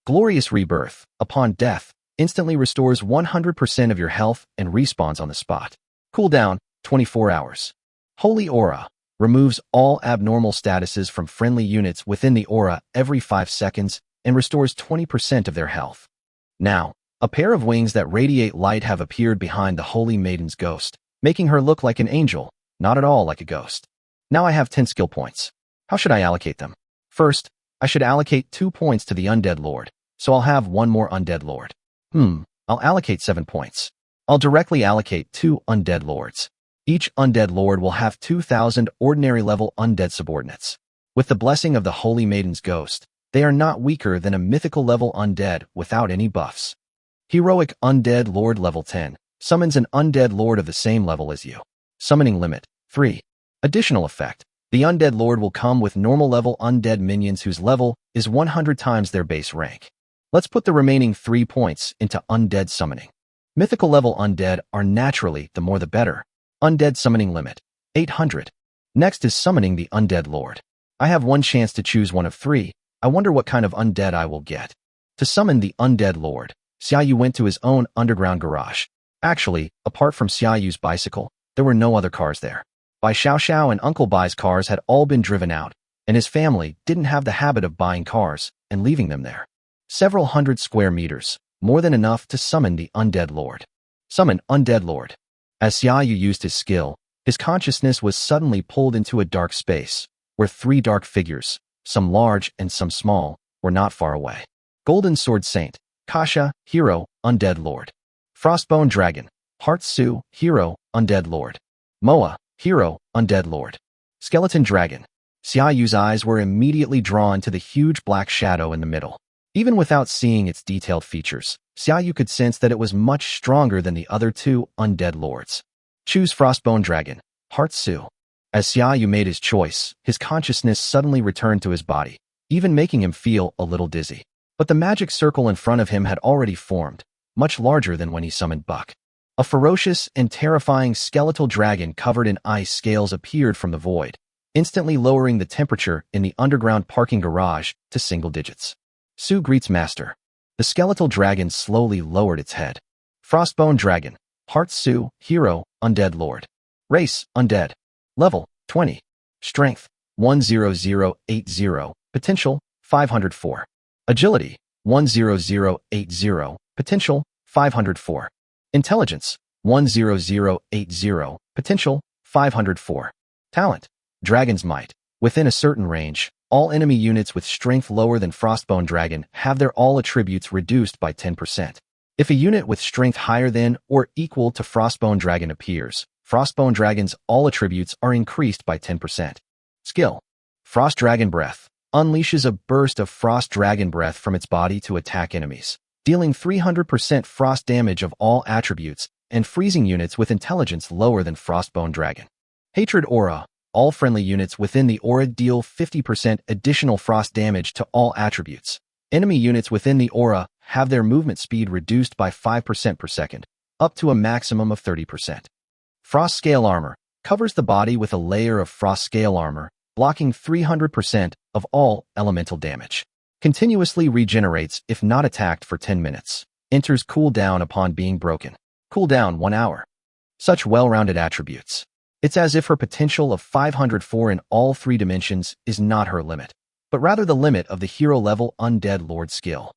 Glorious Rebirth, upon death, instantly restores 100% of your health and respawns on the spot. Cooldown, 24 hours. Holy Aura, removes all abnormal statuses from friendly units within the aura every 5 seconds and restores 20% of their health. Now, a pair of wings that radiate light have appeared behind the Holy Maiden's ghost, making her look like an angel, not at all like a ghost. Now I have 10 skill points. How should I allocate them? First, I should allocate 2 points to the Undead Lord, so I'll have 1 more Undead Lord. I'll allocate 7 points. I'll directly allocate 2 Undead Lords. Each Undead Lord will have 2,000 ordinary-level Undead subordinates. With the blessing of the Holy Maiden's ghost, they are not weaker than a mythical-level Undead without any buffs. Heroic Undead Lord level 10 summons an Undead Lord of the same level as you. Summoning limit, 3. Additional effect, the Undead Lord will come with normal-level Undead minions whose level is 100 times their base rank. Let's put the remaining 3 points into Undead Summoning. Mythical-level Undead are naturally the more the better. Undead Summoning limit, 800. Next is Summoning the Undead Lord. I have 1 chance to choose one of 3. I wonder what kind of undead I will get. To summon the Undead Lord, Xiaoyu went to his own underground garage. Actually, apart from Xiaoyu's bicycle, there were no other cars there. Bai Xiaoxiao and Uncle Bai's cars had all been driven out, and his family didn't have the habit of buying cars and leaving them there. Several hundred square meters, more than enough to summon the Undead Lord. Summon Undead Lord. As Xiaoyu used his skill, his consciousness was suddenly pulled into a dark space, where 3 dark figures, some large and some small, were not far away. Golden Sword Saint, Kasha, Hero, Undead Lord. Frostbone Dragon, Heart Su, Hero, Undead Lord. Moa, Hero, Undead Lord. Skeleton Dragon. Xiaoyu's eyes were immediately drawn to the huge black shadow in the middle. Even without seeing its detailed features, Xiaoyu could sense that it was much stronger than the other 2 Undead Lords. Choose Frostbone Dragon, Heart Su. As Xiaoyu made his choice, his consciousness suddenly returned to his body, even making him feel a little dizzy. But the magic circle in front of him had already formed, much larger than when he summoned Buck. A ferocious and terrifying skeletal dragon covered in ice scales appeared from the void, instantly lowering the temperature in the underground parking garage to single digits. Su greets Master. The skeletal dragon slowly lowered its head. Frostbone Dragon, Heart Su, Hero, Undead Lord. Race, Undead. Level, 20. Strength, 10080. Potential, 504. Agility, 10080. Potential, 504. Intelligence, 10080. Potential, 504. Talent, Dragon's Might. Within a certain range, All enemy units with strength lower than Frostbone Dragon have their all attributes reduced by 10%. If a unit with strength higher than or equal to Frostbone Dragon appears, Frostbone Dragon's all attributes are increased by 10%. Skill: Frost Dragon Breath unleashes a burst of Frost Dragon Breath from its body to attack enemies, dealing 300% frost damage of all attributes and freezing units with intelligence lower than Frostbone Dragon. Hatred Aura: all friendly units within the aura deal 50% additional frost damage to all attributes. Enemy units within the aura have their movement speed reduced by 5% per second, up to a maximum of 30%. Frost Scale Armor covers the body with a layer of Frost Scale Armor, blocking 300% of all elemental damage. Continuously regenerates if not attacked for 10 minutes. Enters cooldown upon being broken. Cooldown 1 hour. Such well-rounded attributes. It's as if her potential of 504 in all 3 dimensions is not her limit, but rather the limit of the hero-level Undead Lord skill.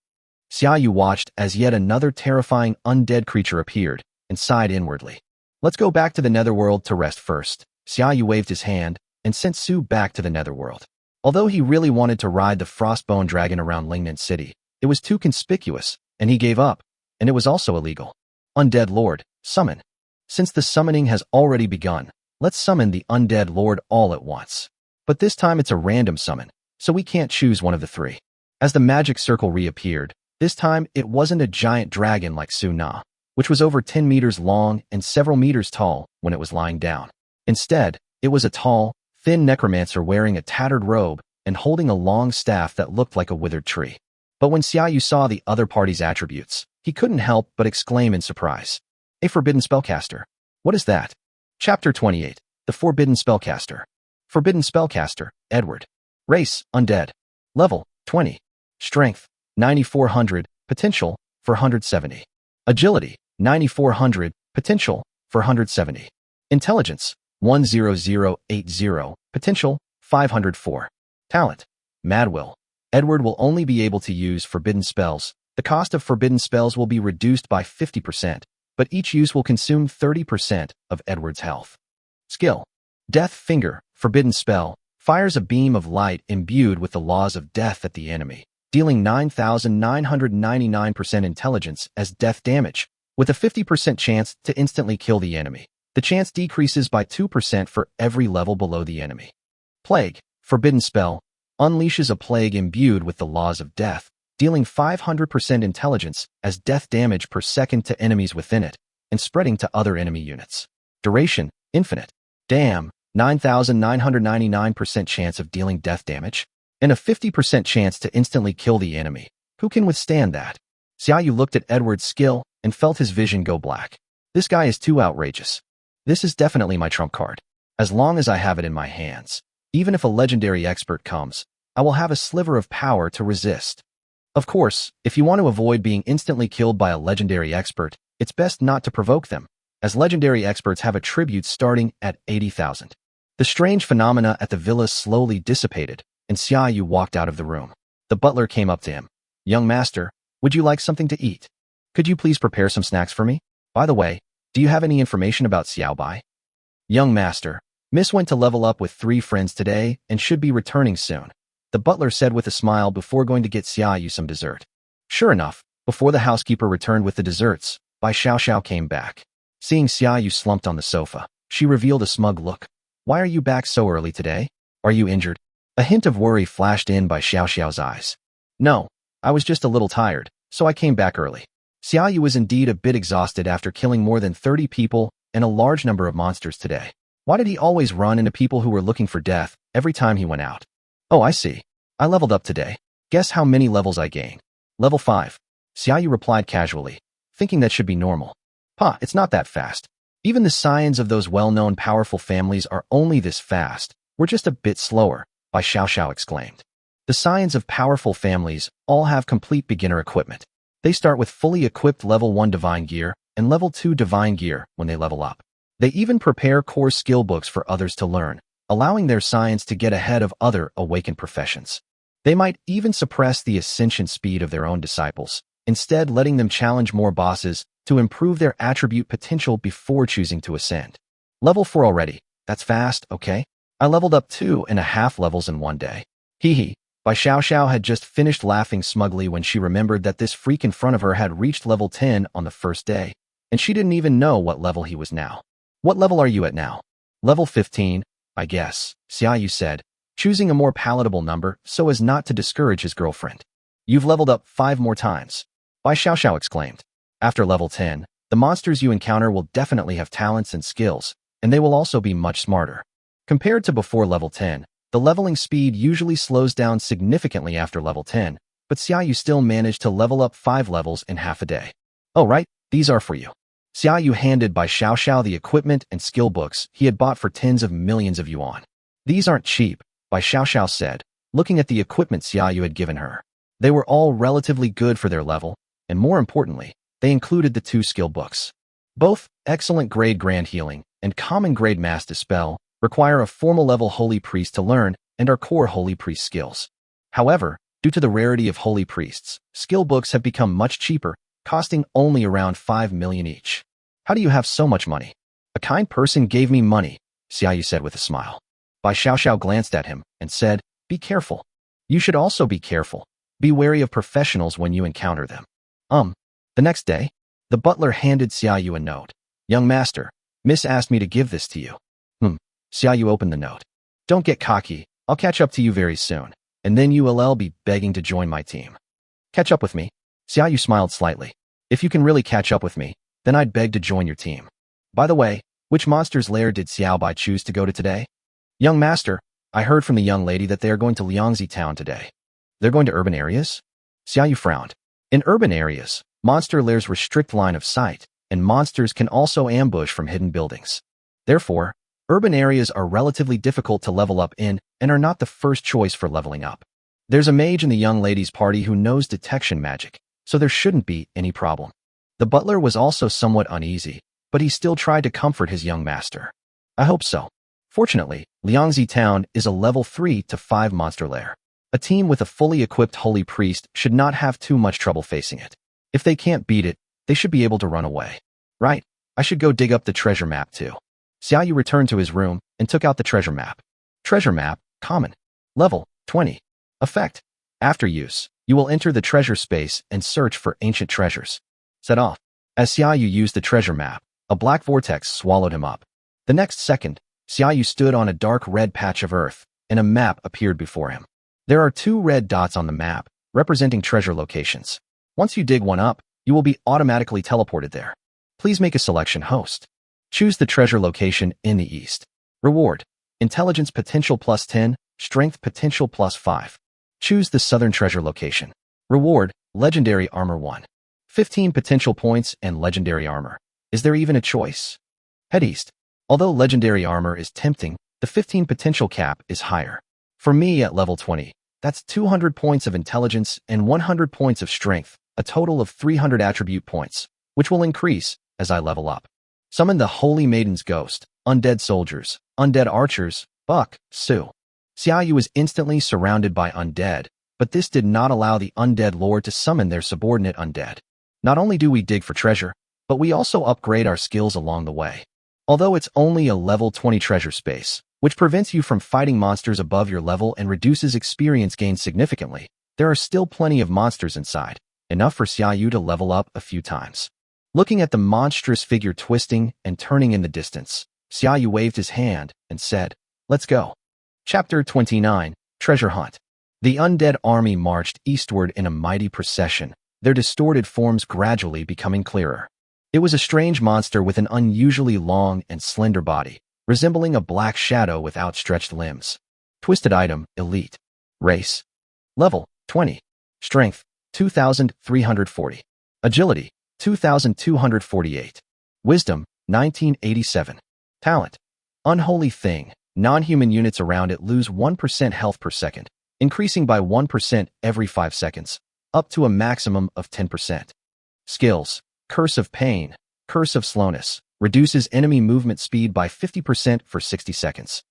Xiaoyu watched as yet another terrifying undead creature appeared and sighed inwardly. Let's go back to the Netherworld to rest first. Xiaoyu waved his hand and sent Su back to the Netherworld. Although he really wanted to ride the Frostbone Dragon around Lingnan City, it was too conspicuous, and he gave up, and it was also illegal. Undead Lord, summon. Since the summoning has already begun, let's summon the Undead Lord all at once. But this time it's a random summon, so we can't choose one of the 3. As the magic circle reappeared, this time it wasn't a giant dragon like Su Na, which was over 10 meters long and several meters tall when it was lying down. Instead, it was a tall, thin necromancer wearing a tattered robe and holding a long staff that looked like a withered tree. But when Xiaoyu saw the other party's attributes, he couldn't help but exclaim in surprise. A Forbidden Spellcaster. What is that? Chapter 28. The Forbidden Spellcaster. Forbidden Spellcaster, Edward. Race, Undead. Level, 20. Strength, 9400, potential, 470. Agility, 9400, potential, 470. Intelligence, 10080, potential, 504. Talent, Madwill. Edward will only be able to use forbidden spells. The cost of forbidden spells will be reduced by 50%, but each use will consume 30% of Edward's health. Skill: Death Finger, forbidden spell, fires a beam of light imbued with the laws of death at the enemy, dealing 9,999% intelligence as death damage, with a 50% chance to instantly kill the enemy. The chance decreases by 2% for every level below the enemy. Plague, forbidden spell, unleashes a plague imbued with the laws of death, dealing 500% intelligence as death damage per second to enemies within it, and spreading to other enemy units. Duration, infinite. Damn, 9,999% chance of dealing death damage, and a 50% chance to instantly kill the enemy. Who can withstand that? Xiaoyu looked at Edward's skill and felt his vision go black. This guy is too outrageous. This is definitely my trump card. As long as I have it in my hands, even if a legendary expert comes, I will have a sliver of power to resist. Of course, if you want to avoid being instantly killed by a legendary expert, it's best not to provoke them, as legendary experts have attributes starting at 80,000. The strange phenomena at the villa slowly dissipated, and Xiaoyu walked out of the room. The butler came up to him. Young master, would you like something to eat? Could you please prepare some snacks for me? By the way, do you have any information about Xiao Bai? Young master, Miss went to level up with 3 friends today and should be returning soon, the butler said with a smile before going to get Xiaoyu some dessert. Sure enough, before the housekeeper returned with the desserts, Bai Xiao came back. Seeing Xiaoyu slumped on the sofa, she revealed a smug look. Why are you back so early today? Are you injured? A hint of worry flashed in by Xiao's eyes. No, I was just a little tired, so I came back early. Xiaoyu was indeed a bit exhausted after killing more than 30 people and a large number of monsters today. Why did he always run into people who were looking for death every time he went out? Oh, I see. I leveled up today. Guess how many levels I gained? Level 5. Xiaoyu replied casually, thinking that should be normal. It's not that fast. Even the scions of those well-known powerful families are only this fast. We're just a bit slower, Bai Xiao exclaimed. The scions of powerful families all have complete beginner equipment. They start with fully equipped level 1 divine gear and level 2 divine gear when they level up. They even prepare core skill books for others to learn, allowing their scions to get ahead of other awakened professions. They might even suppress the ascension speed of their own disciples, instead letting them challenge more bosses to improve their attribute potential before choosing to ascend. Level 4 already. That's fast, okay? I leveled up 2.5 levels in one day. Hee hee. Bai Xiaoxiao had just finished laughing smugly when she remembered that this freak in front of her had reached level 10 on the first day, and she didn't even know what level he was now. What level are you at now? Level 15, I guess, Xiaoyu said, choosing a more palatable number so as not to discourage his girlfriend. You've leveled up 5 more times, Bai Xiaoxiao exclaimed. After level 10, the monsters you encounter will definitely have talents and skills, and they will also be much smarter. Compared to before level 10, the leveling speed usually slows down significantly after level 10, but Xiaoyu still managed to level up 5 levels in half a day. Oh right, these are for you. Xiaoyu handed Bai Xiaoxiao the equipment and skill books he had bought for tens of millions of yuan. These aren't cheap, Bai Xiaoxiao said, looking at the equipment Xiaoyu had given her. They were all relatively good for their level, and more importantly, they included the 2 skill books. Both excellent grade Grand Healing and common grade Mass Dispel require a formal level Holy Priest to learn and are core Holy Priest skills. However, due to the rarity of Holy Priests, skill books have become much cheaper, costing only around 5 million each. How do you have so much money? A kind person gave me money, Xiaoyu said with a smile. Bai Xiaoxiao glanced at him and said, be careful. You should also be careful. Be wary of professionals when you encounter them. The next day, the butler handed Xiaoyu a note. Young master, Miss asked me to give this to you. Xiaoyu opened the note. Don't get cocky, I'll catch up to you very soon, and then you'll be begging to join my team. Catch up with me? Xiaoyu smiled slightly. If you can really catch up with me, then I'd beg to join your team. By the way, which monster's lair did Xiao Bai choose to go to today? Young master, I heard from the young lady that they are going to Liangzi town today. They're going to urban areas? Xiaoyu frowned. In urban areas, monster lairs restrict line of sight, and monsters can also ambush from hidden buildings. Therefore, urban areas are relatively difficult to level up in and are not the first choice for leveling up. There's a mage in the young lady's party who knows detection magic, so there shouldn't be any problem. The butler was also somewhat uneasy, but he still tried to comfort his young master. I hope so. Fortunately, Liangzi town is a level 3 to 5 monster lair. A team with a fully equipped holy priest should not have too much trouble facing it. If they can't beat it, they should be able to run away. Right, I should go dig up the treasure map too. Xiaoyu returned to his room and took out the treasure map. Treasure map, common. Level, 20. Effect. After use, you will enter the treasure space and search for ancient treasures. Set off. As Xiaoyu used the treasure map, a black vortex swallowed him up. The next second, Xiaoyu stood on a dark red patch of earth, and a map appeared before him. There are 2 red dots on the map, representing treasure locations. Once you dig one up, you will be automatically teleported there. Please make a selection host. Choose the treasure location in the east. Reward. Intelligence potential plus 10, strength potential plus 5. Choose the southern treasure location. Reward. Legendary armor 1. 15 potential points and legendary armor. Is there even a choice? Head east. Although legendary armor is tempting, the 15 potential cap is higher. For me at level 20, that's 200 points of intelligence and 100 points of strength, a total of 300 attribute points, which will increase as I level up. Summon the Holy Maiden's Ghost, Undead Soldiers, Undead Archers, Buck, Su. Xiaoyu was instantly surrounded by undead, but this did not allow the undead lord to summon their subordinate undead. Not only do we dig for treasure, but we also upgrade our skills along the way. Although it's only a level 20 treasure space, which prevents you from fighting monsters above your level and reduces experience gain significantly, there are still plenty of monsters inside, enough for Xiaoyu to level up a few times. Looking at the monstrous figure twisting and turning in the distance, Xiaoyu waved his hand and said, let's go. Chapter 29, Treasure Hunt. The undead army marched eastward in a mighty procession, their distorted forms gradually becoming clearer. It was a strange monster with an unusually long and slender body, resembling a black shadow with outstretched limbs. Twisted item, elite. Race. Level, 20. Strength, 2,340. Agility, 2,248. Wisdom, 1987. Talent. Unholy Thing. Non-human units around it lose 1% health per second, increasing by 1% every 5 seconds, up to a maximum of 10%. Skills. Curse of Pain. Curse of Slowness. Reduces enemy movement speed by 50% for 60 seconds.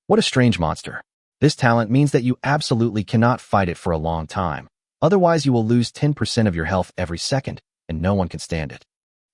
What a strange monster. This talent means that you absolutely cannot fight it for a long time. Otherwise, you will lose 10% of your health every second, and no one can stand it.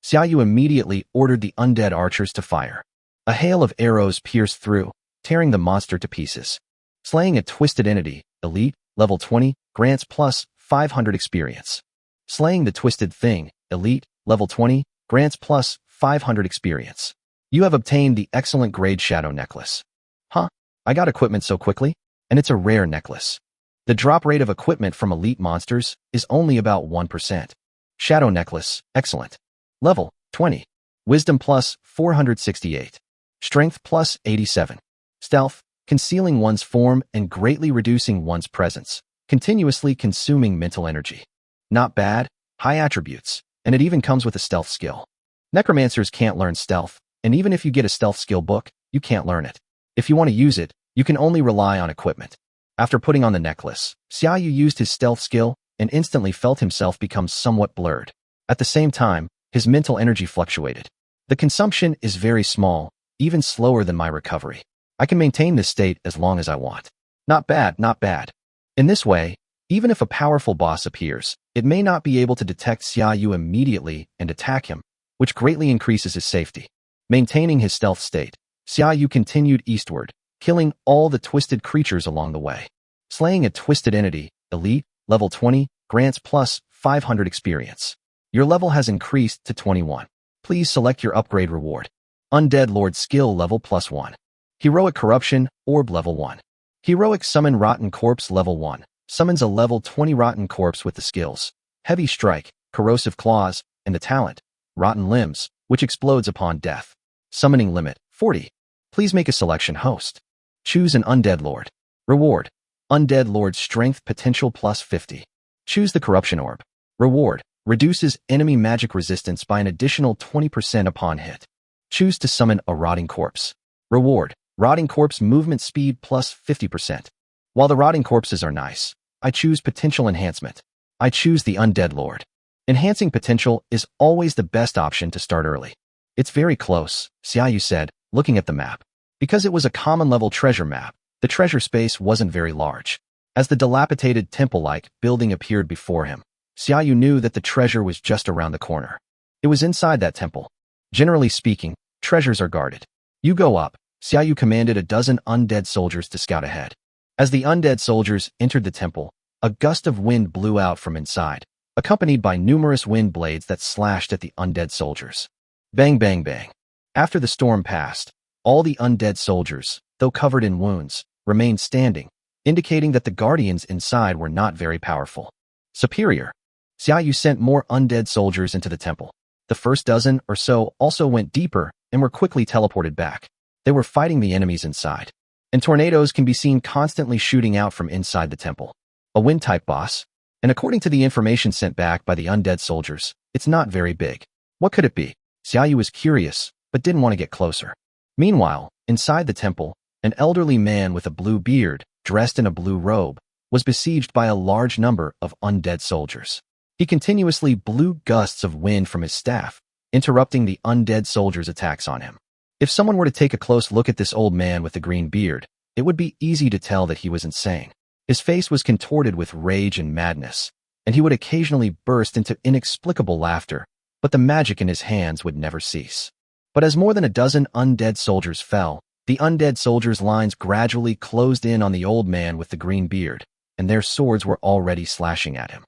Xiaoyu immediately ordered the undead archers to fire. A hail of arrows pierced through, tearing the monster to pieces. Slaying a twisted entity Elite, level 20, grants plus 500 experience. Slaying the Twisted Thing, Elite, level 20, grants plus 500 experience. You have obtained the excellent grade Shadow Necklace. Huh, I got equipment so quickly? And it's a rare necklace. The drop rate of equipment from elite monsters is only about 1%. Shadow Necklace, excellent. Level, 20. Wisdom plus 468. Strength plus 87. Stealth, concealing one's form and greatly reducing one's presence, continuously consuming mental energy. Not bad, high attributes, and it even comes with a stealth skill. Necromancers can't learn stealth, and even if you get a stealth skill book, you can't learn it. If you want to use it, you can only rely on equipment. After putting on the necklace, Xiaoyu used his stealth skill and instantly felt himself become somewhat blurred. At the same time, his mental energy fluctuated. The consumption is very small, even slower than my recovery. I can maintain this state as long as I want. Not bad, not bad. In this way, even if a powerful boss appears, it may not be able to detect Xiaoyu immediately and attack him, which greatly increases his safety. Maintaining his stealth state, Xiaoyu continued eastward, killing all the twisted creatures along the way. Slaying a twisted entity, Elite, level 20, grants plus 500 experience. Your level has increased to 21. Please select your upgrade reward. Undead Lord skill level plus 1. Heroic Corruption, Orb level 1. Heroic Summon Rotten Corpse level 1. Summons a level 20 Rotten Corpse with the skills Heavy Strike, Corrosive Claws, and the talent Rotten Limbs, which explodes upon death. Summoning limit, 40. Please make a selection host. Choose an Undead Lord. Reward, Undead Lord Strength Potential plus 50. Choose the Corruption Orb. Reward, reduces enemy magic resistance by an additional 20% upon hit. Choose to summon a Rotting Corpse. Reward, Rotting Corpse Movement Speed plus 50%. While the Rotting Corpses are nice, I choose Potential Enhancement. I choose the Undead Lord. Enhancing Potential is always the best option to start early. It's very close, Xiaoyu said, looking at the map. Because it was a common-level treasure map, the treasure space wasn't very large. As the dilapidated temple-like building appeared before him, Xiaoyu knew that the treasure was just around the corner. It was inside that temple. Generally speaking, treasures are guarded. You go up, Xiaoyu commanded a dozen undead soldiers to scout ahead. As the undead soldiers entered the temple, a gust of wind blew out from inside, accompanied by numerous wind blades that slashed at the undead soldiers. Bang, bang, bang. After the storm passed, all the undead soldiers, though covered in wounds, remained standing, indicating that the guardians inside were not very powerful. Superior. Xiaoyu sent more undead soldiers into the temple. The first dozen or so also went deeper and were quickly teleported back. They were fighting the enemies inside, and tornadoes can be seen constantly shooting out from inside the temple. A wind-type boss, and according to the information sent back by the undead soldiers, it's not very big. What could it be? Xiaoyu was curious, but didn't want to get closer. Meanwhile, inside the temple, an elderly man with a blue beard, dressed in a blue robe, was besieged by a large number of undead soldiers. He continuously blew gusts of wind from his staff, interrupting the undead soldiers' attacks on him. If someone were to take a close look at this old man with the green beard, it would be easy to tell that he was insane. His face was contorted with rage and madness, and he would occasionally burst into inexplicable laughter, but the magic in his hands would never cease. But as more than a dozen undead soldiers fell, the undead soldiers' lines gradually closed in on the old man with the green beard, and their swords were already slashing at him.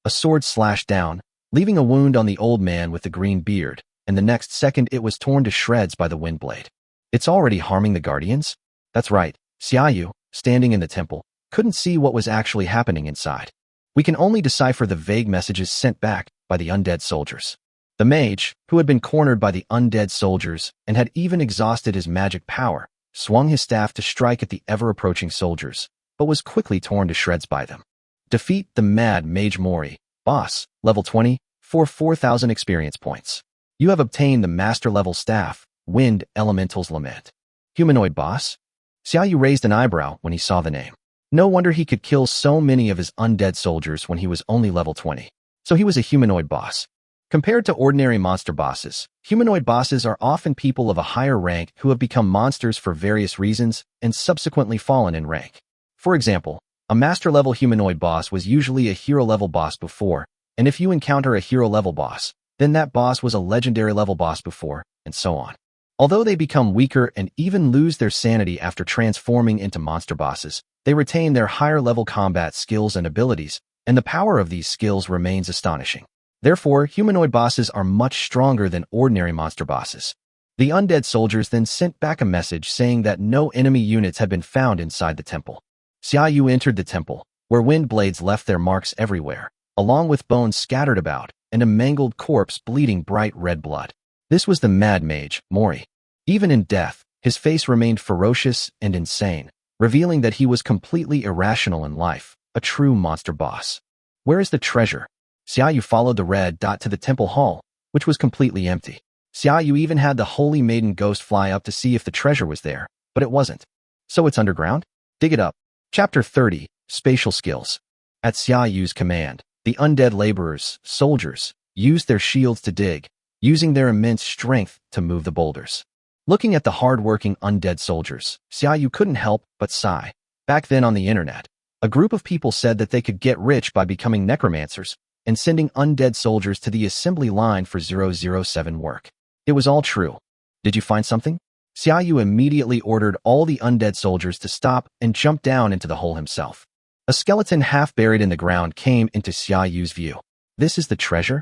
A sword slashed down, leaving a wound on the old man with the green beard, and the next second it was torn to shreds by the wind blade. It's already harming the guardians? That's right, Xiaoyu, standing in the temple, couldn't see what was actually happening inside. We can only decipher the vague messages sent back by the undead soldiers. The mage, who had been cornered by the undead soldiers and had even exhausted his magic power, swung his staff to strike at the ever-approaching soldiers, but was quickly torn to shreds by them. Defeat the Mad Mage Mori, boss, level 20, for 4,000 experience points. You have obtained the master-level staff, Wind Elemental's Lament. Humanoid boss? Xiaoyu raised an eyebrow when he saw the name. No wonder he could kill so many of his undead soldiers when he was only level 20. So he was a humanoid boss. Compared to ordinary monster bosses, humanoid bosses are often people of a higher rank who have become monsters for various reasons and subsequently fallen in rank. For example, a master-level humanoid boss was usually a hero-level boss before, and if you encounter a hero-level boss, then that boss was a legendary-level boss before, and so on. Although they become weaker and even lose their sanity after transforming into monster bosses, They retain their higher-level combat skills and abilities, and the power of these skills remains astonishing. Therefore, humanoid bosses are much stronger than ordinary monster bosses. The undead soldiers then sent back a message saying that no enemy units had been found inside the temple. Xiaoyu entered the temple, where wind blades left their marks everywhere, along with bones scattered about, and a mangled corpse bleeding bright red blood. This was the Mad Mage, Mori. Even in death, his face remained ferocious and insane, revealing that he was completely irrational in life, a true monster boss. Where is the treasure? Xiaoyu followed the red dot to the temple hall, which was completely empty. Xiaoyu even had the Holy Maiden ghost fly up to see if the treasure was there, but it wasn't. So it's underground? Dig it up. Chapter 30, Spatial Skills. At Xiaoyu's command, the undead laborers, soldiers, used their shields to dig, using their immense strength to move the boulders. Looking at the hard-working undead soldiers, Xiaoyu couldn't help but sigh. Back then on the internet, a group of people said that they could get rich by becoming necromancers and sending undead soldiers to the assembly line for 007 work. It was all true. Did you find something? Xiaoyu immediately ordered all the undead soldiers to stop and jump down into the hole himself. A skeleton half buried in the ground came into Xiaoyu's view. This is the treasure?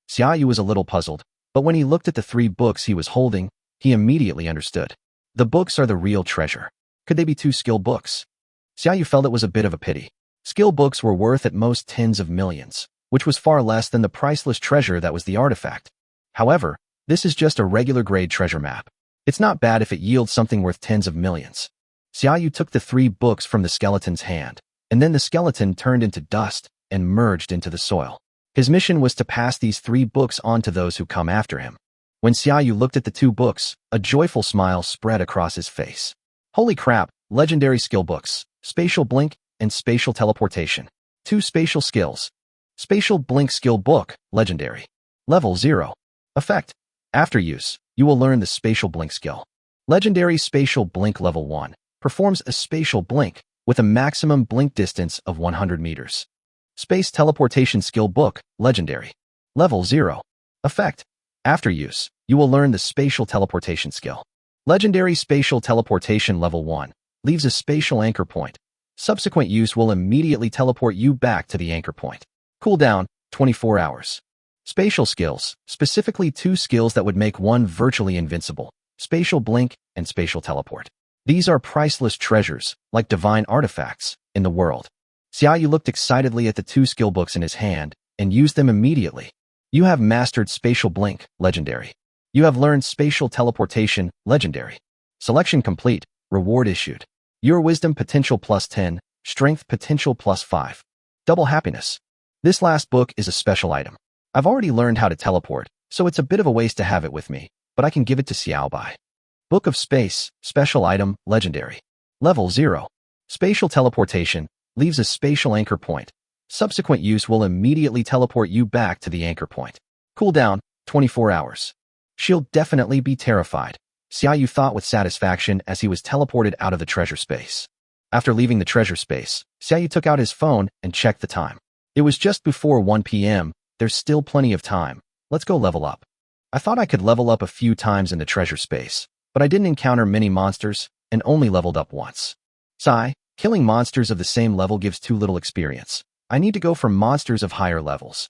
Xiaoyu was a little puzzled, but when he looked at the 3 books he was holding, he immediately understood. The books are the real treasure. Could they be 2 skill books? Xiaoyu felt it was a bit of a pity. Skill books were worth at most tens of millions, which was far less than the priceless treasure that was the artifact. However, this is just a regular grade treasure map. It's not bad if it yields something worth tens of millions. Xiaoyu took the 3 books from the skeleton's hand, and then the skeleton turned into dust and merged into the soil. His mission was to pass these 3 books on to those who come after him. When Xiaoyu looked at the 2 books, a joyful smile spread across his face. Holy crap, legendary skill books, Spatial Blink and Spatial Teleportation. 2 spatial skills. Spatial Blink skill book, legendary. Level 0. Effect. After use, you will learn the Spatial Blink skill. Legendary Spatial Blink Level 1 performs a spatial blink with a maximum blink distance of 100 meters. Space Teleportation skill book, legendary. Level 0. Effect. After use, you will learn the Spatial Teleportation skill. Legendary Spatial Teleportation Level 1 leaves a spatial anchor point. Subsequent use will immediately teleport you back to the anchor point. Cooldown, 24 hours. Spatial skills, specifically 2 skills that would make one virtually invincible, Spatial Blink and Spatial Teleport. These are priceless treasures, like divine artifacts, in the world. Xiaoyu looked excitedly at the 2 skill books in his hand and used them immediately. You have mastered Spatial Blink, legendary. You have learned Spatial Teleportation, legendary. Selection complete, reward issued. Your Wisdom potential plus 10, Strength potential plus 5. Double happiness. This last book is a special item. I've already learned how to teleport, so it's a bit of a waste to have it with me, but I can give it to Xiaobai. Book of Space, special item, legendary. Level 0. Spatial Teleportation leaves a spatial anchor point. Subsequent use will immediately teleport you back to the anchor point. Cooldown, 24 hours. She'll definitely be terrified, Xiaoyu thought with satisfaction as he was teleported out of the treasure space. After leaving the treasure space, Xiaoyu took out his phone and checked the time. It was just before 1 p.m., there's still plenty of time. Let's go level up. I thought I could level up a few times in the treasure space, but I didn't encounter many monsters and only leveled up once. Sigh, killing monsters of the same level gives too little experience. I need to go for monsters of higher levels.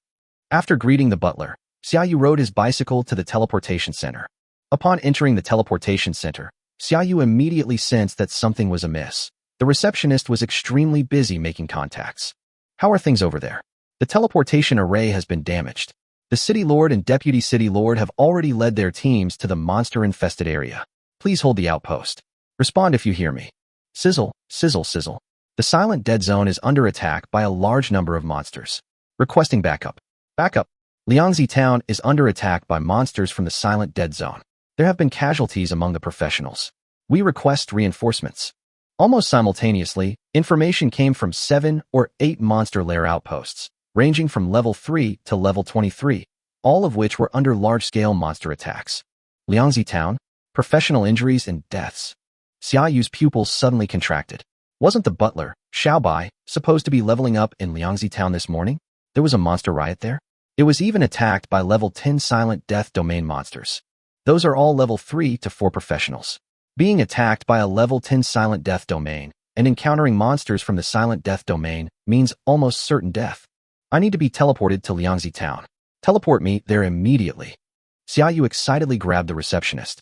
After greeting the butler, Xiaoyu rode his bicycle to the teleportation center. Upon entering the teleportation center, Xiaoyu immediately sensed that something was amiss. The receptionist was extremely busy making contacts. How are things over there? The teleportation array has been damaged. The City Lord and Deputy City Lord have already led their teams to the monster-infested area. Please hold the outpost. Respond if you hear me. Sizzle, sizzle, sizzle. The Silent Dead Zone is under attack by a large number of monsters. Requesting backup. Backup. Liangzi Town is under attack by monsters from the Silent Dead Zone. There have been casualties among the professionals. We request reinforcements. Almost simultaneously, information came from 7 or 8 monster lair outposts, ranging from level 3 to level 23, all of which were under large-scale monster attacks. Liangzi Town, professional injuries and deaths. Xiaoyu's pupils suddenly contracted. Wasn't the butler, Xiaobai, supposed to be leveling up in Liangzi Town this morning? There was a monster riot there? It was even attacked by level 10 Silent Death Domain monsters. Those are all level 3 to 4 professionals. Being attacked by a level 10 Silent Death Domain and encountering monsters from the Silent Death domain means almost certain death. I need to be teleported to Liangzi Town. Teleport me there immediately. Xiaoyu excitedly grabbed the receptionist.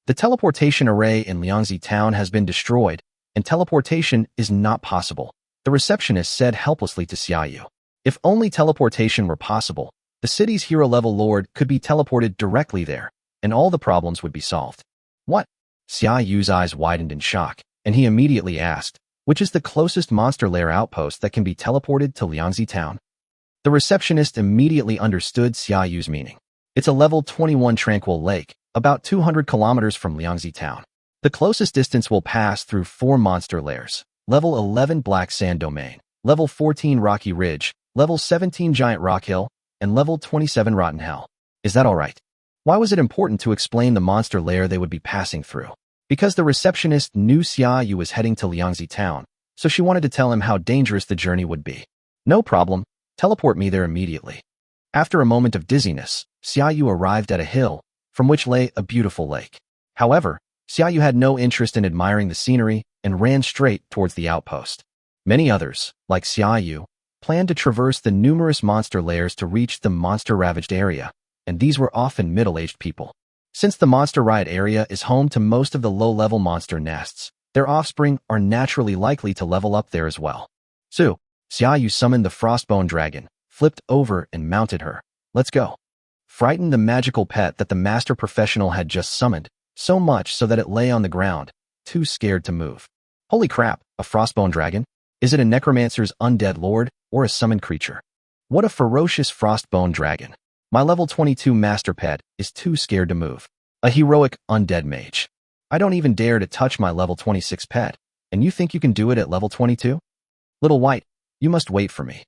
The teleportation array in Liangzi Town has been destroyed, and teleportation is not possible, the receptionist said helplessly to Xiaoyu. If only teleportation were possible, the city's hero-level lord could be teleported directly there, and all the problems would be solved. What? Xiaoyu's eyes widened in shock, and he immediately asked, which is the closest monster lair outpost that can be teleported to Liangzi Town? The receptionist immediately understood Xiaoyu's meaning. It's a level 21 tranquil lake, about 200 kilometers from Liangzi Town. The closest distance will pass through 4 monster lairs, level 11 Black Sand Domain, level 14 Rocky Ridge, level 17 Giant Rock Hill, and level 27 Rotten Hell. Is that all right? Why was it important to explain the monster lair they would be passing through? Because the receptionist knew Xiaoyu was heading to Liangzi Town, so she wanted to tell him how dangerous the journey would be. No problem, teleport me there immediately. After a moment of dizziness, Xiaoyu arrived at a hill, from which lay a beautiful lake. However, Xiaoyu had no interest in admiring the scenery and ran straight towards the outpost. Many others, like Xiaoyu, planned to traverse the numerous monster lairs to reach the monster-ravaged area, and these were often middle-aged people. Since the Monster Riot area is home to most of the low-level monster nests, their offspring are naturally likely to level up there as well. So, Xiaoyu summoned the Frostbone Dragon, flipped over and mounted her. Let's go. Frightened the magical pet that the master professional had just summoned, so much so that it lay on the ground, too scared to move. Holy crap, a Frostbone Dragon? Is it a necromancer's undead lord, or a summoned creature? What a ferocious Frostbone Dragon. My level 22 master pet is too scared to move. A heroic undead mage. I don't even dare to touch my level 26 pet, and you think you can do it at level 22? Little White, you must wait for me.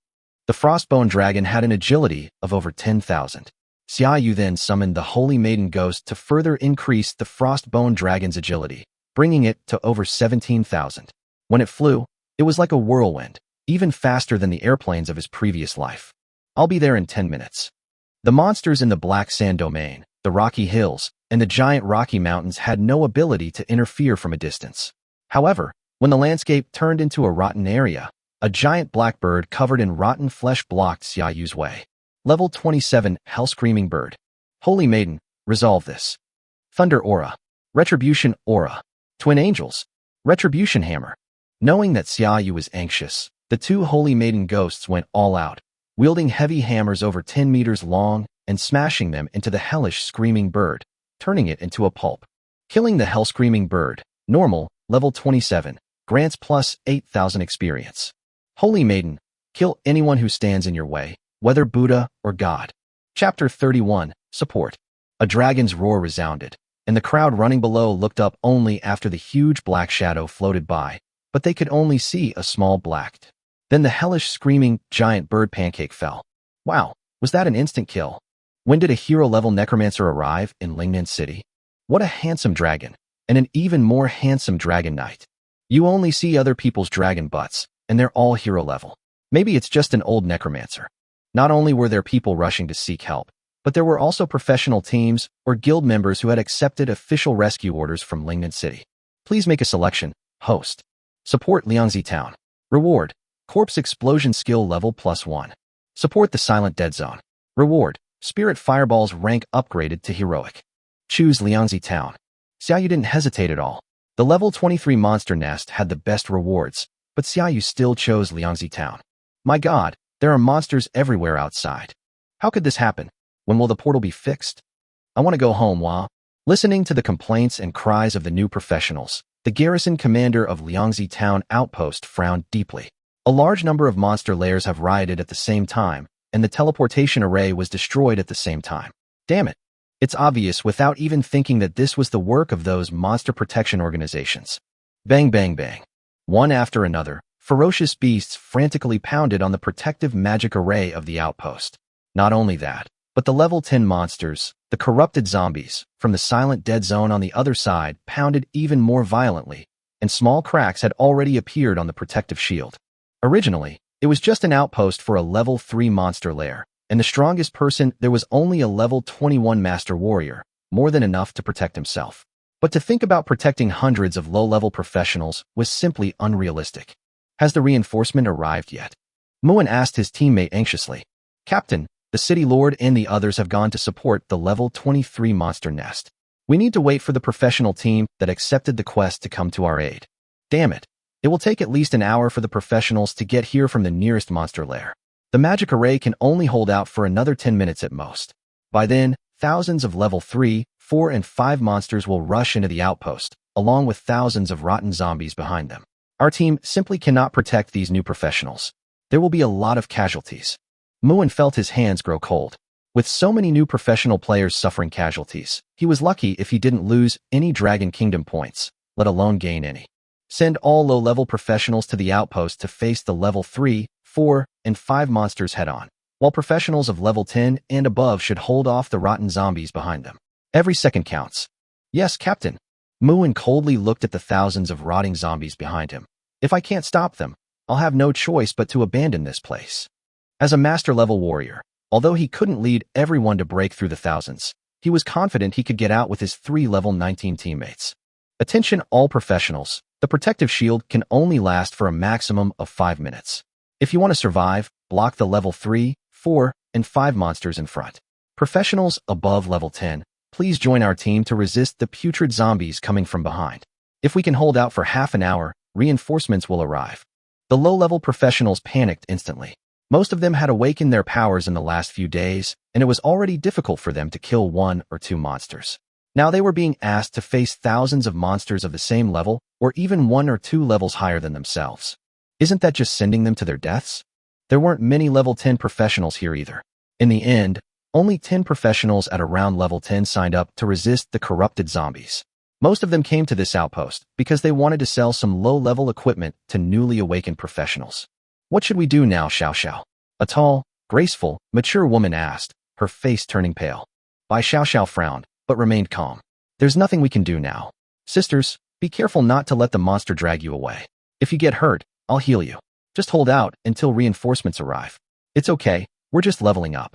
The Frostbone Dragon had an agility of over 10,000. Xiaoyu then summoned the Holy Maiden Ghost to further increase the Frostbone Dragon's agility, bringing it to over 17,000. When it flew, it was like a whirlwind, even faster than the airplanes of his previous life. I'll be there in 10 minutes. The monsters in the Black Sand Domain, the Rocky Hills, and the giant Rocky Mountains had no ability to interfere from a distance. However, when the landscape turned into a rotten area, a giant black bird covered in rotten flesh blocked Xiaoyu's way. Level 27, Hell Screaming Bird. Holy Maiden, resolve this. Thunder Aura. Retribution Aura. Twin Angels. Retribution Hammer. Knowing that Xiaoyu was anxious, the 2 Holy Maiden Ghosts went all out, wielding heavy hammers over 10 meters long and smashing them into the hellish screaming bird, turning it into a pulp. Killing the Hell Screaming Bird, normal, level 27, grants plus 8,000 experience. Holy Maiden, kill anyone who stands in your way, whether Buddha or God. Chapter 31, Support. A dragon's roar resounded, and the crowd running below looked up only after the huge black shadow floated by, but they could only see a small black. Then the hellish screaming giant bird pancake fell. Wow, was that an instant kill? When did a hero-level necromancer arrive in Lingnan City? What a handsome dragon, and an even more handsome dragon knight. You only see other people's dragon butts, and they're all hero-level. Maybe it's just an old necromancer. Not only were there people rushing to seek help, but there were also professional teams or guild members who had accepted official rescue orders from Lingnan City. Please make a selection. Host. Support Liangzi Town. Reward. Corpse Explosion Skill Level +1. Support the Silent Dead Zone. Reward. Spirit Fireball's rank upgraded to Heroic. Choose Liangzi Town. Xiaoyu didn't hesitate at all. The level 23 Monster Nest had the best rewards, but Xiaoyu still chose Liangzi Town. My god, there are monsters everywhere outside. How could this happen? When will the portal be fixed? I want to go home, Wah. Listening to the complaints and cries of the new professionals, the garrison commander of Liangzi Town Outpost frowned deeply. A large number of monster lairs have rioted at the same time, and the teleportation array was destroyed at the same time. Damn it. It's obvious without even thinking that this was the work of those monster protection organizations. Bang bang bang. One after another, ferocious beasts frantically pounded on the protective magic array of the outpost. Not only that, but the level 10 monsters, the corrupted zombies, from the Silent Dead Zone on the other side pounded even more violently, and small cracks had already appeared on the protective shield. Originally, it was just an outpost for a level 3 monster lair, and the strongest person there was only a level 21 master warrior, more than enough to protect himself. But to think about protecting hundreds of low-level professionals was simply unrealistic. Has the reinforcement arrived yet? Muin asked his teammate anxiously. Captain, the City Lord and the others have gone to support the level 23 monster nest. We need to wait for the professional team that accepted the quest to come to our aid. Damn it. It will take at least an hour for the professionals to get here from the nearest monster lair. The magic array can only hold out for another 10 minutes at most. By then, thousands of level 3, 4, and 5 monsters will rush into the outpost, along with thousands of rotten zombies behind them. Our team simply cannot protect these new professionals. There will be a lot of casualties. Muin felt his hands grow cold. With so many new professional players suffering casualties, he was lucky if he didn't lose any Dragon Kingdom points, let alone gain any. Send all low-level professionals to the outpost to face the level 3, 4, and 5 monsters head-on, while professionals of level 10 and above should hold off the rotten zombies behind them. Every second counts. Yes, Captain. Muin coldly looked at the thousands of rotting zombies behind him. If I can't stop them, I'll have no choice but to abandon this place. As a master-level warrior, although he couldn't lead everyone to break through the thousands, he was confident he could get out with his 3 level 19 teammates. Attention all professionals, the protective shield can only last for a maximum of 5 minutes. If you want to survive, block the level 3, 4, and 5 monsters in front. Professionals above level 10, please join our team to resist the putrid zombies coming from behind. If we can hold out for half an hour, reinforcements will arrive. The low-level professionals panicked instantly. Most of them had awakened their powers in the last few days, and it was already difficult for them to kill 1 or 2 monsters. Now they were being asked to face thousands of monsters of the same level, or even 1 or 2 levels higher than themselves. Isn't that just sending them to their deaths? There weren't many level 10 professionals here either. In the end, only 10 professionals at around level 10 signed up to resist the corrupted zombies. Most of them came to this outpost because they wanted to sell some low-level equipment to newly awakened professionals. What should we do now, Xiao Xiao? A tall, graceful, mature woman asked, her face turning pale. Bai Xiao Xiao frowned, but remained calm. There's nothing we can do now. Sisters, be careful not to let the monster drag you away. If you get hurt, I'll heal you. Just hold out until reinforcements arrive. It's okay, we're just leveling up.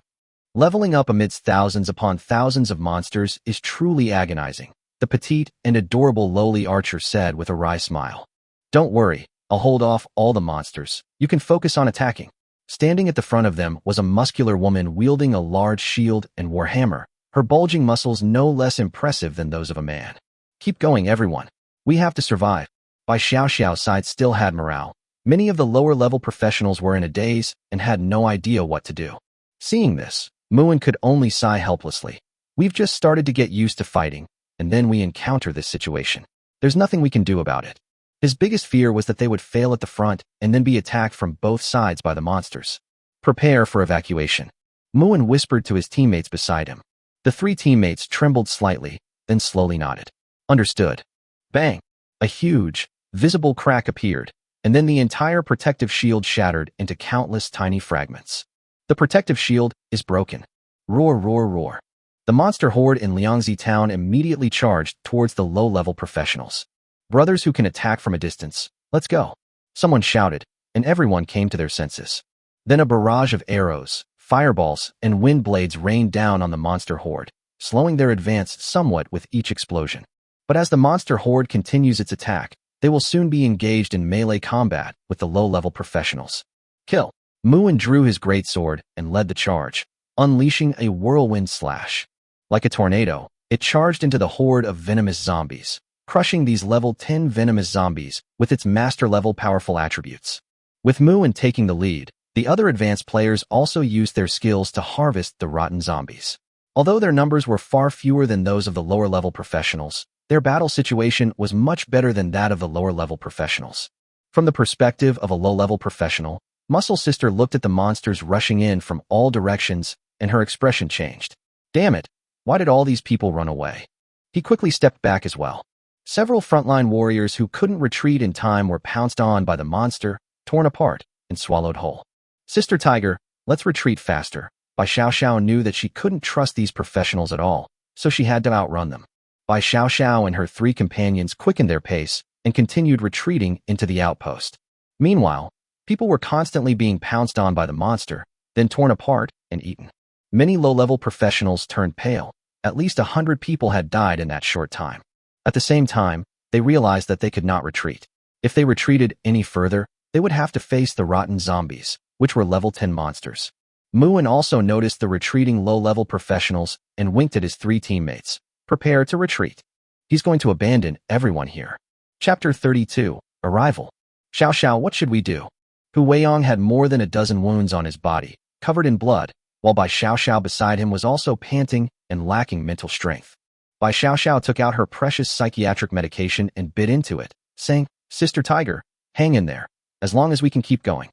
Leveling up amidst thousands upon thousands of monsters is truly agonizing, the petite and adorable lowly archer said with a wry smile. Don't worry, I'll hold off all the monsters. You can focus on attacking. Standing at the front of them was a muscular woman wielding a large shield and warhammer, her bulging muscles no less impressive than those of a man. Keep going, everyone. We have to survive. Bai Xiao Xiao's side still had morale. Many of the lower-level professionals were in a daze and had no idea what to do. Seeing this, Muin could only sigh helplessly. We've just started to get used to fighting, and then we encounter this situation. There's nothing we can do about it. His biggest fear was that they would fail at the front and then be attacked from both sides by the monsters. Prepare for evacuation. Muin whispered to his teammates beside him. The 3 teammates trembled slightly, then slowly nodded. Understood. Bang! A huge, visible crack appeared, and then the entire protective shield shattered into countless tiny fragments. The protective shield is broken. Roar, roar, roar. The monster horde in Liangzi town immediately charged towards the low-level professionals. Brothers who can attack from a distance, let's go. Someone shouted, and everyone came to their senses. Then a barrage of arrows, fireballs, and wind blades rained down on the monster horde, slowing their advance somewhat with each explosion. But as the monster horde continues its attack, they will soon be engaged in melee combat with the low-level professionals. Kill. Muin drew his greatsword and led the charge, unleashing a whirlwind slash. Like a tornado, it charged into the horde of venomous zombies, crushing these level 10 venomous zombies with its master-level powerful attributes. With Muin taking the lead, the other advanced players also used their skills to harvest the rotten zombies. Although their numbers were far fewer than those of the lower-level professionals, their battle situation was much better than that of the lower-level professionals. From the perspective of a low-level professional, Muscle Sister looked at the monsters rushing in from all directions, and her expression changed. Damn it, why did all these people run away? He quickly stepped back as well. Several frontline warriors who couldn't retreat in time were pounced on by the monster, torn apart, and swallowed whole. Sister Tiger, let's retreat faster. Bai Xiao Xiao knew that she couldn't trust these professionals at all, so she had to outrun them. Bai Xiao Xiao and her 3 companions quickened their pace and continued retreating into the outpost. Meanwhile, people were constantly being pounced on by the monster, then torn apart and eaten. Many low-level professionals turned pale. At least 100 people had died in that short time. At the same time, they realized that they could not retreat. If they retreated any further, they would have to face the rotten zombies, which were level 10 monsters. Muin also noticed the retreating low-level professionals and winked at his 3 teammates. Prepare to retreat. He's going to abandon everyone here. Chapter 32, Arrival. Xiao Xiao, what should we do? Hu Weiyong had more than a dozen wounds on his body, covered in blood, while Bai Xiaoxiao beside him was also panting and lacking mental strength. Bai Xiaoxiao took out her precious psychiatric medication and bit into it, saying, Sister Tiger, hang in there, as long as we can keep going.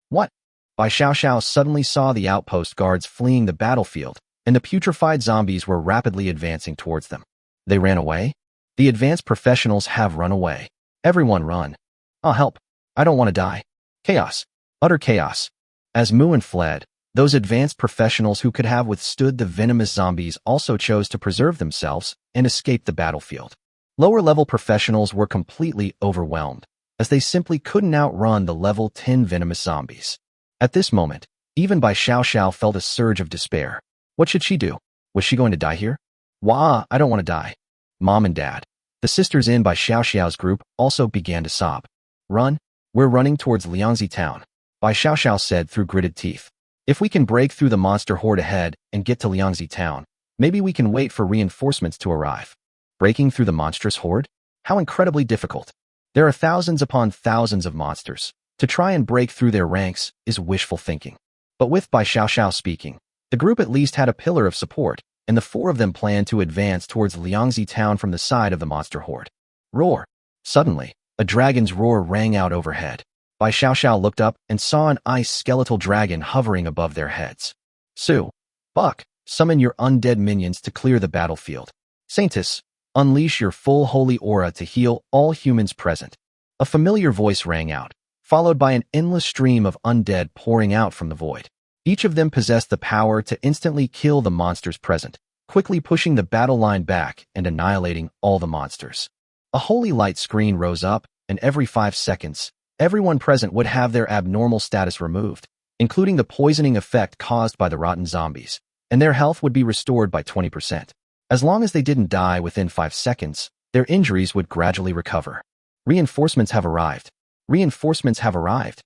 What? Bai Xiaoxiao suddenly saw the outpost guards fleeing the battlefield, and the putrefied zombies were rapidly advancing towards them. They ran away? The advanced professionals have run away. Everyone run. I'll help. I don't want to die. Chaos. Utter chaos. As Muin fled, those advanced professionals who could have withstood the venomous zombies also chose to preserve themselves and escape the battlefield. Lower-level professionals were completely overwhelmed, as they simply couldn't outrun the level 10 venomous zombies. At this moment, even Bai Xiaoxiao felt a surge of despair. What should she do? Was she going to die here? Wah, I don't want to die. Mom and Dad. The sisters in Bai Xiaoxiao's group also began to sob. Run. We're running towards Liangzi town, Bai Xiaoxiao said through gritted teeth. If we can break through the monster horde ahead and get to Liangzi town, maybe we can wait for reinforcements to arrive. Breaking through the monstrous horde? How incredibly difficult. There are thousands upon thousands of monsters. To try and break through their ranks is wishful thinking. But with Bai Xiaoxiao speaking, the group at least had a pillar of support, and the 4 of them planned to advance towards Liangzi town from the side of the monster horde. Roar! Suddenly, a dragon's roar rang out overhead. Bai Xiaoxiao looked up and saw an ice skeletal dragon hovering above their heads. Su! Buck! Summon your undead minions to clear the battlefield. Saintus! Unleash your full holy aura to heal all humans present. A familiar voice rang out, followed by an endless stream of undead pouring out from the void. Each of them possessed the power to instantly kill the monsters present, quickly pushing the battle line back and annihilating all the monsters. A holy light screen rose up, and every 5 seconds, everyone present would have their abnormal status removed, including the poisoning effect caused by the rotten zombies, and their health would be restored by 20%. As long as they didn't die within 5 seconds, their injuries would gradually recover. Reinforcements have arrived. Reinforcements have arrived.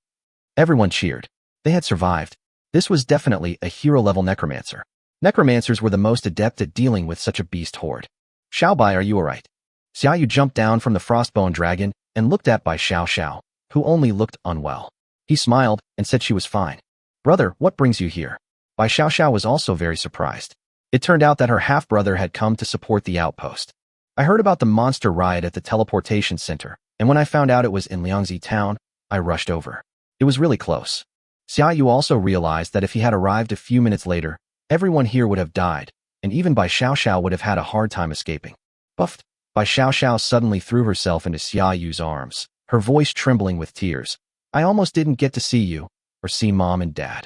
Everyone cheered. They had survived. This was definitely a hero-level necromancer. Necromancers were the most adept at dealing with such a beast horde. Xiaobai, are you alright? Xiaoyu jumped down from the frostbone dragon and looked at Bai Xiaoxiao, who only looked unwell. He smiled and said she was fine. Brother, what brings you here? Bai Xiaoxiao was also very surprised. It turned out that her half-brother had come to support the outpost. I heard about the monster riot at the teleportation center, and when I found out it was in Liangzi town, I rushed over. It was really close. Xiaoyu also realized that if he had arrived a few minutes later, everyone here would have died, and even Bai Xiaoxiao would have had a hard time escaping. Buffed. Bai Xiaoxiao suddenly threw herself into Xiaoyu's arms, her voice trembling with tears. I almost didn't get to see you, or see Mom and Dad.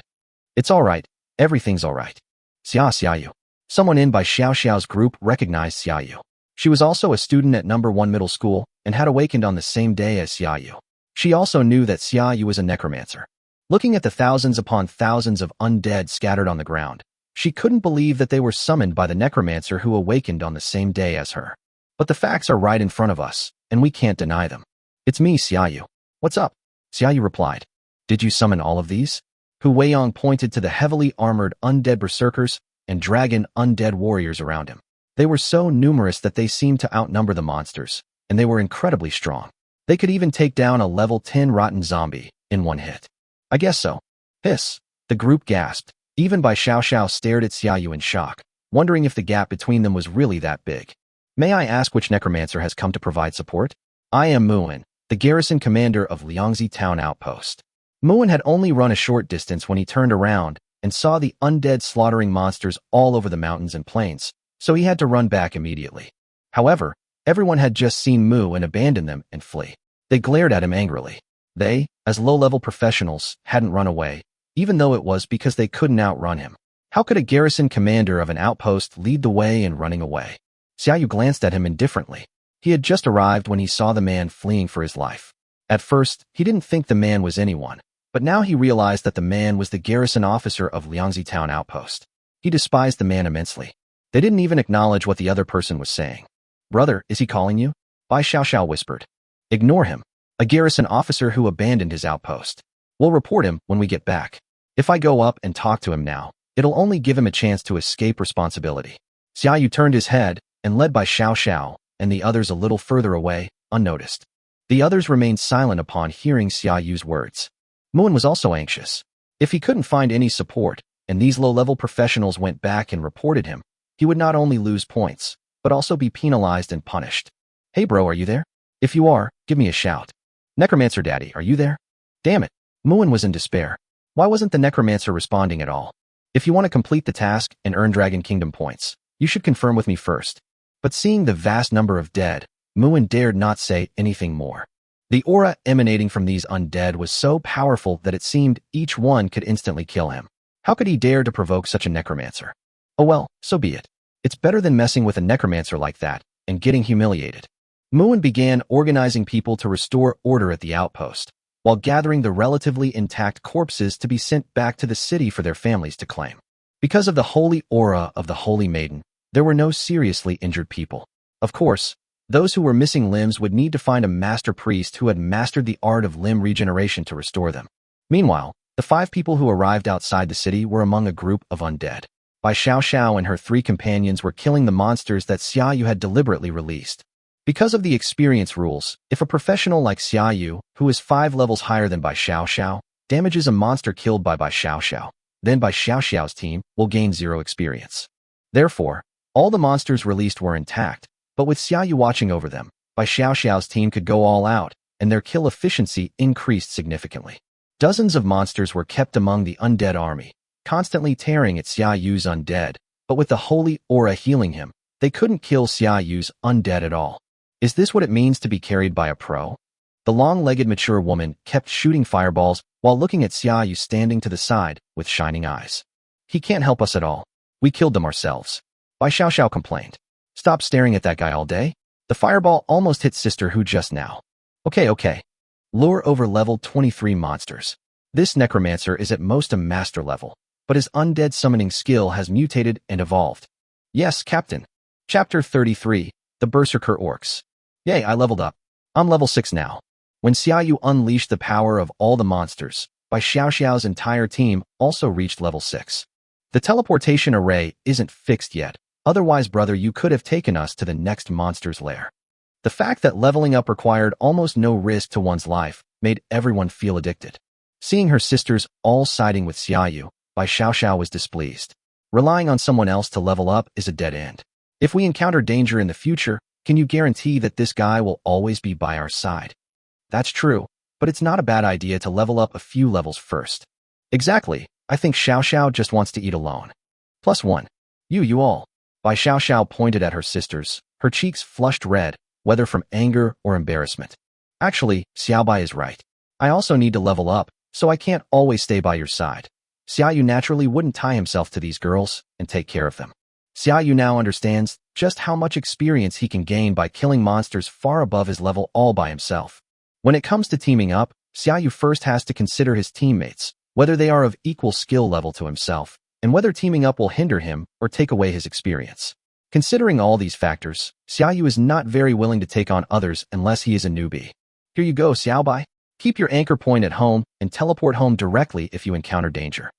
It's all right. Everything's all right. Xiaoyu. Someone in Bai Xiaoxiao's group recognized Xiaoyu. She was also a student at number 1 middle school and had awakened on the same day as Xiaoyu. She also knew that Xiaoyu was a necromancer. Looking at the thousands upon thousands of undead scattered on the ground, she couldn't believe that they were summoned by the necromancer who awakened on the same day as her. But the facts are right in front of us, and we can't deny them. It's me, Xiaoyu. What's up? Xiaoyu replied. Did you summon all of these? Hu Weiyong pointed to the heavily armored undead berserkers and dragon undead warriors around him. They were so numerous that they seemed to outnumber the monsters, and they were incredibly strong. They could even take down a level 10 rotten zombie in one hit. I guess so. Hiss. The group gasped. Even Bai Xiaoxiao stared at Xiaoyu in shock, wondering if the gap between them was really that big. May I ask which necromancer has come to provide support? I am Muin, the garrison commander of Liangzi town outpost. Muin had only run a short distance when he turned around and saw the undead slaughtering monsters all over the mountains and plains, so he had to run back immediately. However, everyone had just seen Mu and abandoned them and flee. They glared at him angrily. They, as low-level professionals, hadn't run away, even though it was because they couldn't outrun him. How could a garrison commander of an outpost lead the way in running away? Xiaoyu glanced at him indifferently. He had just arrived when he saw the man fleeing for his life. At first, he didn't think the man was anyone, but now he realized that the man was the garrison officer of Liangzi town outpost. He despised the man immensely. They didn't even acknowledge what the other person was saying. Brother, is he calling you? Bai Xiaoxiao whispered. Ignore him. A garrison officer who abandoned his outpost. We'll report him when we get back. If I go up and talk to him now, it'll only give him a chance to escape responsibility. Xiaoyu turned his head and led by Xiaoxiao and the others a little further away, unnoticed. The others remained silent upon hearing Xiaoyu's words. Muin was also anxious. If he couldn't find any support, and these low-level professionals went back and reported him, he would not only lose points, but also be penalized and punished. Hey bro, are you there? If you are, give me a shout. Necromancer Daddy, are you there? Damn it. Muin was in despair. Why wasn't the Necromancer responding at all? If you want to complete the task and earn Dragon Kingdom points, you should confirm with me first. But seeing the vast number of dead, Muin dared not say anything more. The aura emanating from these undead was so powerful that it seemed each one could instantly kill him. How could he dare to provoke such a necromancer? Oh well, so be it. It's better than messing with a necromancer like that and getting humiliated. Muin began organizing people to restore order at the outpost, while gathering the relatively intact corpses to be sent back to the city for their families to claim. Because of the holy aura of the Holy Maiden, there were no seriously injured people. Of course, those who were missing limbs would need to find a master priest who had mastered the art of limb regeneration to restore them. Meanwhile, the 5 people who arrived outside the city were among a group of undead. Bai Xiaoxiao and her 3 companions were killing the monsters that Xiaoyu had deliberately released. Because of the experience rules, if a professional like Xiaoyu, who is 5 levels higher than Bai Xiaoxiao, damages a monster killed by Bai Xiaoxiao, then Bai Xiaoxiao's team will gain 0 experience. Therefore, all the monsters released were intact, but with Xiaoyu watching over them, Bai Xiaoxiao's team could go all out, and their kill efficiency increased significantly. Dozens of monsters were kept among the undead army, constantly tearing at Xiaoyu's undead, but with the holy aura healing him, they couldn't kill Xiaoyu's undead at all. Is this what it means to be carried by a pro? The long-legged mature woman kept shooting fireballs while looking at Xiaoyu standing to the side with shining eyes. He can't help us at all. We killed them ourselves. Bai Xiaoxiao complained. Stop staring at that guy all day. The fireball almost hit Sister Hu just now. Okay. Lure over level 23 monsters. This necromancer is at most a master level, but his undead summoning skill has mutated and evolved. Yes, Captain. Chapter 33, The Berserker Orcs. Yay, I leveled up. I'm level 6 now. When Xiaoyu unleashed the power of all the monsters, Bai Xiaoxiao's entire team also reached level 6. The teleportation array isn't fixed yet, otherwise brother you could have taken us to the next monster's lair. The fact that leveling up required almost no risk to one's life made everyone feel addicted. Seeing her sisters all siding with Xiaoyu, Bai Xiaoxiao was displeased. Relying on someone else to level up is a dead end. If we encounter danger in the future, can you guarantee that this guy will always be by our side? That's true, but it's not a bad idea to level up a few levels first. Exactly, I think Xiaoxiao just wants to eat alone. +1. You all. Bai Xiaoxiao pointed at her sisters, her cheeks flushed red, whether from anger or embarrassment. Actually, Xiaobai is right. I also need to level up, so I can't always stay by your side. Xiaoyu naturally wouldn't tie himself to these girls and take care of them. Xiaoyu now understands just how much experience he can gain by killing monsters far above his level all by himself. When it comes to teaming up, Xiaoyu first has to consider his teammates, whether they are of equal skill level to himself, and whether teaming up will hinder him or take away his experience. Considering all these factors, Xiaoyu is not very willing to take on others unless he is a newbie. Here you go, Xiaobai. Keep your anchor point at home and teleport home directly if you encounter danger.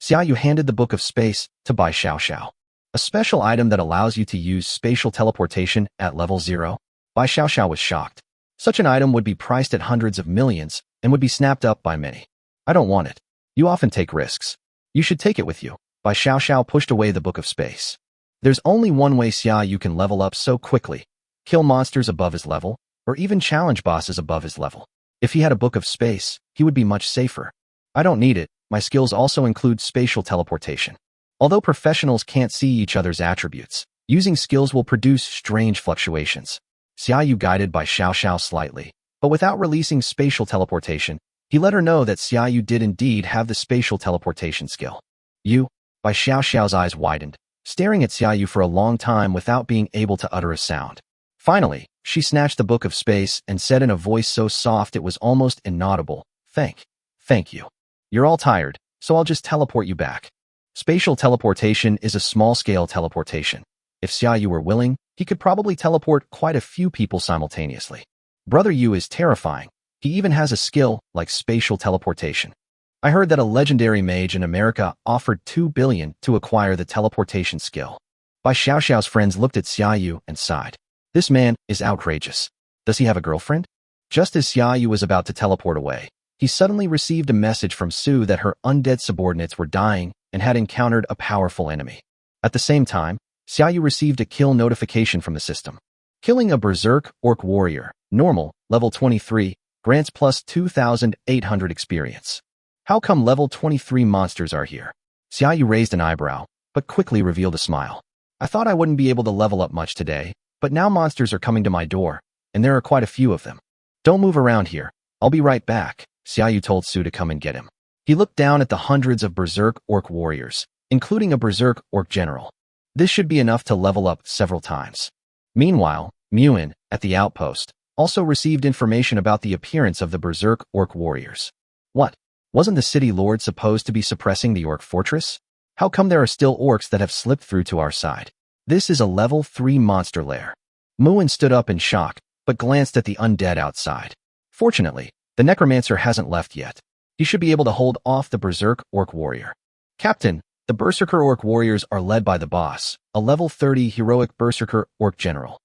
Xiaoyu handed the Book of Space to Bai Xiaoxiao. A special item that allows you to use spatial teleportation at level 0. Bai Xiaoxiao was shocked. Such an item would be priced at hundreds of millions and would be snapped up by many. I don't want it. You often take risks. You should take it with you. Bai Xiaoxiao pushed away the Book of Space. There's only one way Xiaoyu can level up so quickly. Kill monsters above his level, or even challenge bosses above his level. If he had a Book of Space, he would be much safer. I don't need it. My skills also include spatial teleportation. Although professionals can't see each other's attributes, using skills will produce strange fluctuations. Xiaoyu guided Bai Xiaoxiao slightly, but without releasing spatial teleportation, he let her know that Xiaoyu did indeed have the spatial teleportation skill. Bai Xiaoxiao's eyes widened, staring at Xiaoyu for a long time without being able to utter a sound. Finally, she snatched the Book of Space and said in a voice so soft it was almost inaudible, Thank you. You're all tired, so I'll just teleport you back. Spatial teleportation is a small-scale teleportation. If Xia Yu were willing, he could probably teleport quite a few people simultaneously. Brother Yu is terrifying. He even has a skill like spatial teleportation. I heard that a legendary mage in America offered 2 billion to acquire the teleportation skill. Bai Xiaoxiao's friends looked at Xia Yu and sighed. This man is outrageous. Does he have a girlfriend? Just as Xia Yu was about to teleport away, he suddenly received a message from Su that her undead subordinates were dying and had encountered a powerful enemy. At the same time, Xia Yu received a kill notification from the system. Killing a Berserk Orc Warrior, normal, level 23, grants plus 2,800 experience. How come level 23 monsters are here? Xia Yu raised an eyebrow, but quickly revealed a smile. I thought I wouldn't be able to level up much today, but now monsters are coming to my door, and there are quite a few of them. Don't move around here. I'll be right back, Xia Yu told Su to come and get him. He looked down at the hundreds of Berserk Orc warriors, including a Berserk Orc general. This should be enough to level up several times. Meanwhile, Muin, at the outpost, also received information about the appearance of the Berserk Orc warriors. What? Wasn't the city lord supposed to be suppressing the Orc fortress? How come there are still orcs that have slipped through to our side? This is a level 3 monster lair. Muin stood up in shock, but glanced at the undead outside. Fortunately, the necromancer hasn't left yet. He should be able to hold off the Berserk Orc warrior. Captain, the Berserker Orc warriors are led by the boss, a level 30 heroic Berserker Orc general.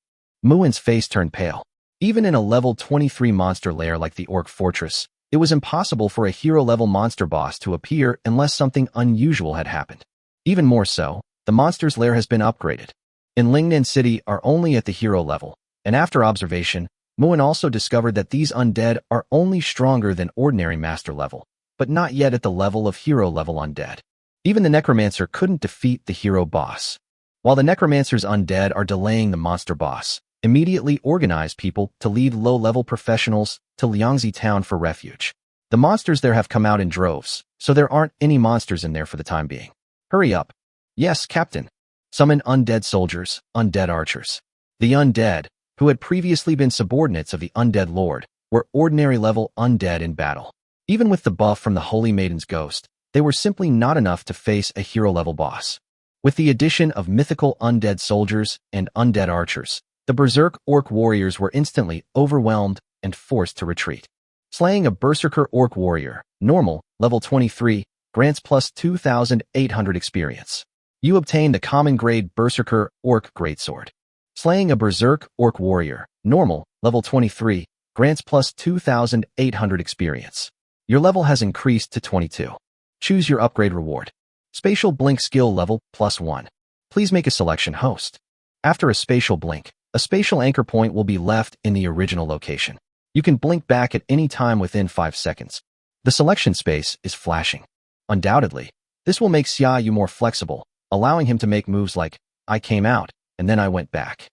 Muin's face turned pale. Even in a level 23 monster lair like the Orc fortress, it was impossible for a hero-level monster boss to appear unless something unusual had happened. Even more so, the monster's lair has been upgraded. In Lingnan City are only at the hero level, and after observation, Muin also discovered that these undead are only stronger than ordinary master level, but not yet at the level of hero level undead. Even the necromancer couldn't defeat the hero boss. While the necromancer's undead are delaying the monster boss, immediately organize people to lead low-level professionals to Liangzi town for refuge. The monsters there have come out in droves, so there aren't any monsters in there for the time being. Hurry up. Yes, Captain. Summon undead soldiers, undead archers. The undead, who had previously been subordinates of the undead lord, were ordinary-level undead in battle. Even with the buff from the Holy Maiden's ghost, they were simply not enough to face a hero-level boss. With the addition of mythical undead soldiers and undead archers, the Berserk Orc warriors were instantly overwhelmed and forced to retreat. Slaying a Berserker Orc warrior, normal, level 23, grants plus 2,800 experience. You obtain the common grade Berserker Orc Greatsword. Slaying a Berserk Orc warrior, normal, level 23, grants plus 2,800 experience. Your level has increased to 22. Choose your upgrade reward. Spatial Blink skill level plus 1. Please make a selection host. After a spatial blink, a spatial anchor point will be left in the original location. You can blink back at any time within 5 seconds. The selection space is flashing. Undoubtedly, this will make Xia Yu more flexible, allowing him to make moves like, I came out, and then I went back.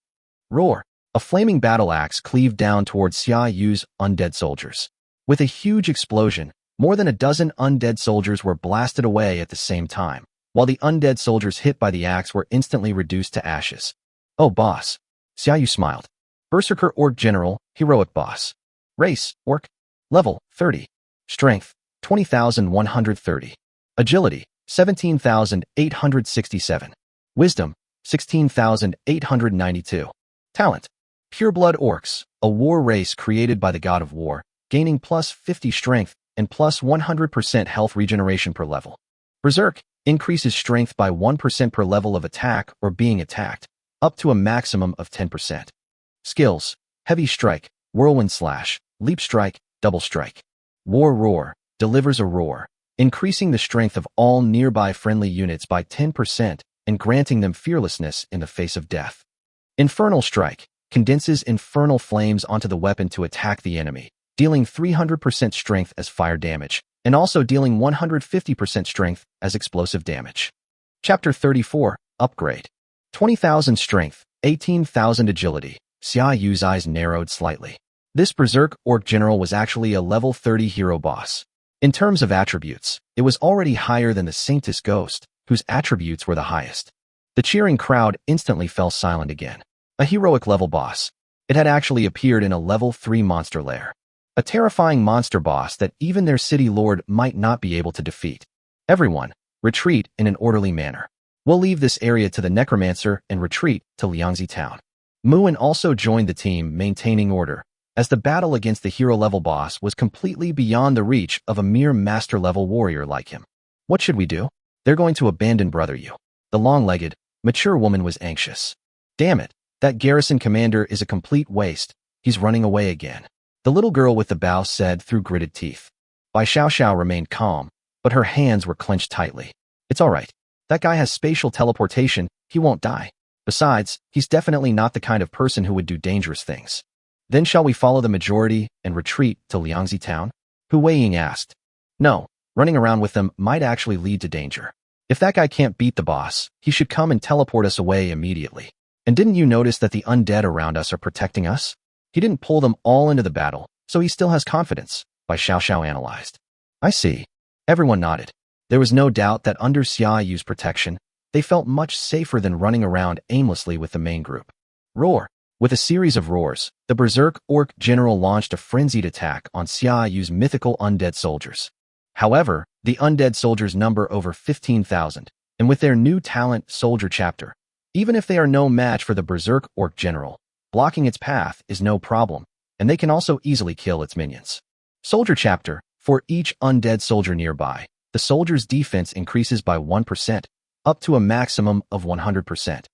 Roar! A flaming battle axe cleaved down towards Xia Yu's undead soldiers. With a huge explosion, more than a dozen undead soldiers were blasted away at the same time, while the undead soldiers hit by the axe were instantly reduced to ashes. Oh, boss. Xia Yu smiled. Berserker Orc General, Heroic Boss. Race, Orc. Level, 30. Strength, 20,130. Agility, 17,867. Wisdom, 16,892. Talent. Pureblood Orcs, a war race created by the god of war, gaining plus 50 strength and plus 100% health regeneration per level. Berserk increases strength by 1% per level of attack or being attacked, up to a maximum of 10%. Skills: Heavy Strike, Whirlwind Slash, Leap Strike, Double Strike. War Roar delivers a roar, increasing the strength of all nearby friendly units by 10% and granting them fearlessness in the face of death. Infernal Strike condenses infernal flames onto the weapon to attack the enemy, dealing 300% strength as fire damage, and also dealing 150% strength as explosive damage. Chapter 34, Upgrade. 20,000 strength, 18,000 agility. Xia Yu's eyes narrowed slightly. This Berserk Orc General was actually a level 30 hero boss. In terms of attributes, it was already higher than the Sanctus Ghost, whose attributes were the highest. The cheering crowd instantly fell silent again. A heroic level boss. It had actually appeared in a level 3 monster lair. A terrifying monster boss that even their city lord might not be able to defeat. Everyone, retreat in an orderly manner. We'll leave this area to the Necromancer and retreat to Liangzi Town. Muin also joined the team, maintaining order, as the battle against the hero-level boss was completely beyond the reach of a mere master-level warrior like him. What should we do? They're going to abandon Brother Yu. The long-legged, mature woman was anxious. Damn it, that garrison commander is a complete waste. He's running away again. The little girl with the bow said through gritted teeth. Bai Xiaoxiao remained calm, but her hands were clenched tightly. It's all right. That guy has spatial teleportation. He won't die. Besides, he's definitely not the kind of person who would do dangerous things. Then shall we follow the majority and retreat to Liangzi Town? Hu Weiying asked. No, running around with them might actually lead to danger. If that guy can't beat the boss, he should come and teleport us away immediately. And didn't you notice that the undead around us are protecting us? He didn't pull them all into the battle, so he still has confidence, Bai Xiaoxiao analyzed. I see. Everyone nodded. There was no doubt that under Xia Yu's protection, they felt much safer than running around aimlessly with the main group. Roar! With a series of roars, the Berserk Orc General launched a frenzied attack on Xia Yu's mythical undead soldiers. However, the undead soldiers number over 15,000, and with their new talent, Soldier Chapter, even if they are no match for the Berserk Orc General, blocking its path is no problem, and they can also easily kill its minions. Soldier Chapter, for each undead soldier nearby, the soldier's defense increases by 1%, up to a maximum of 100%.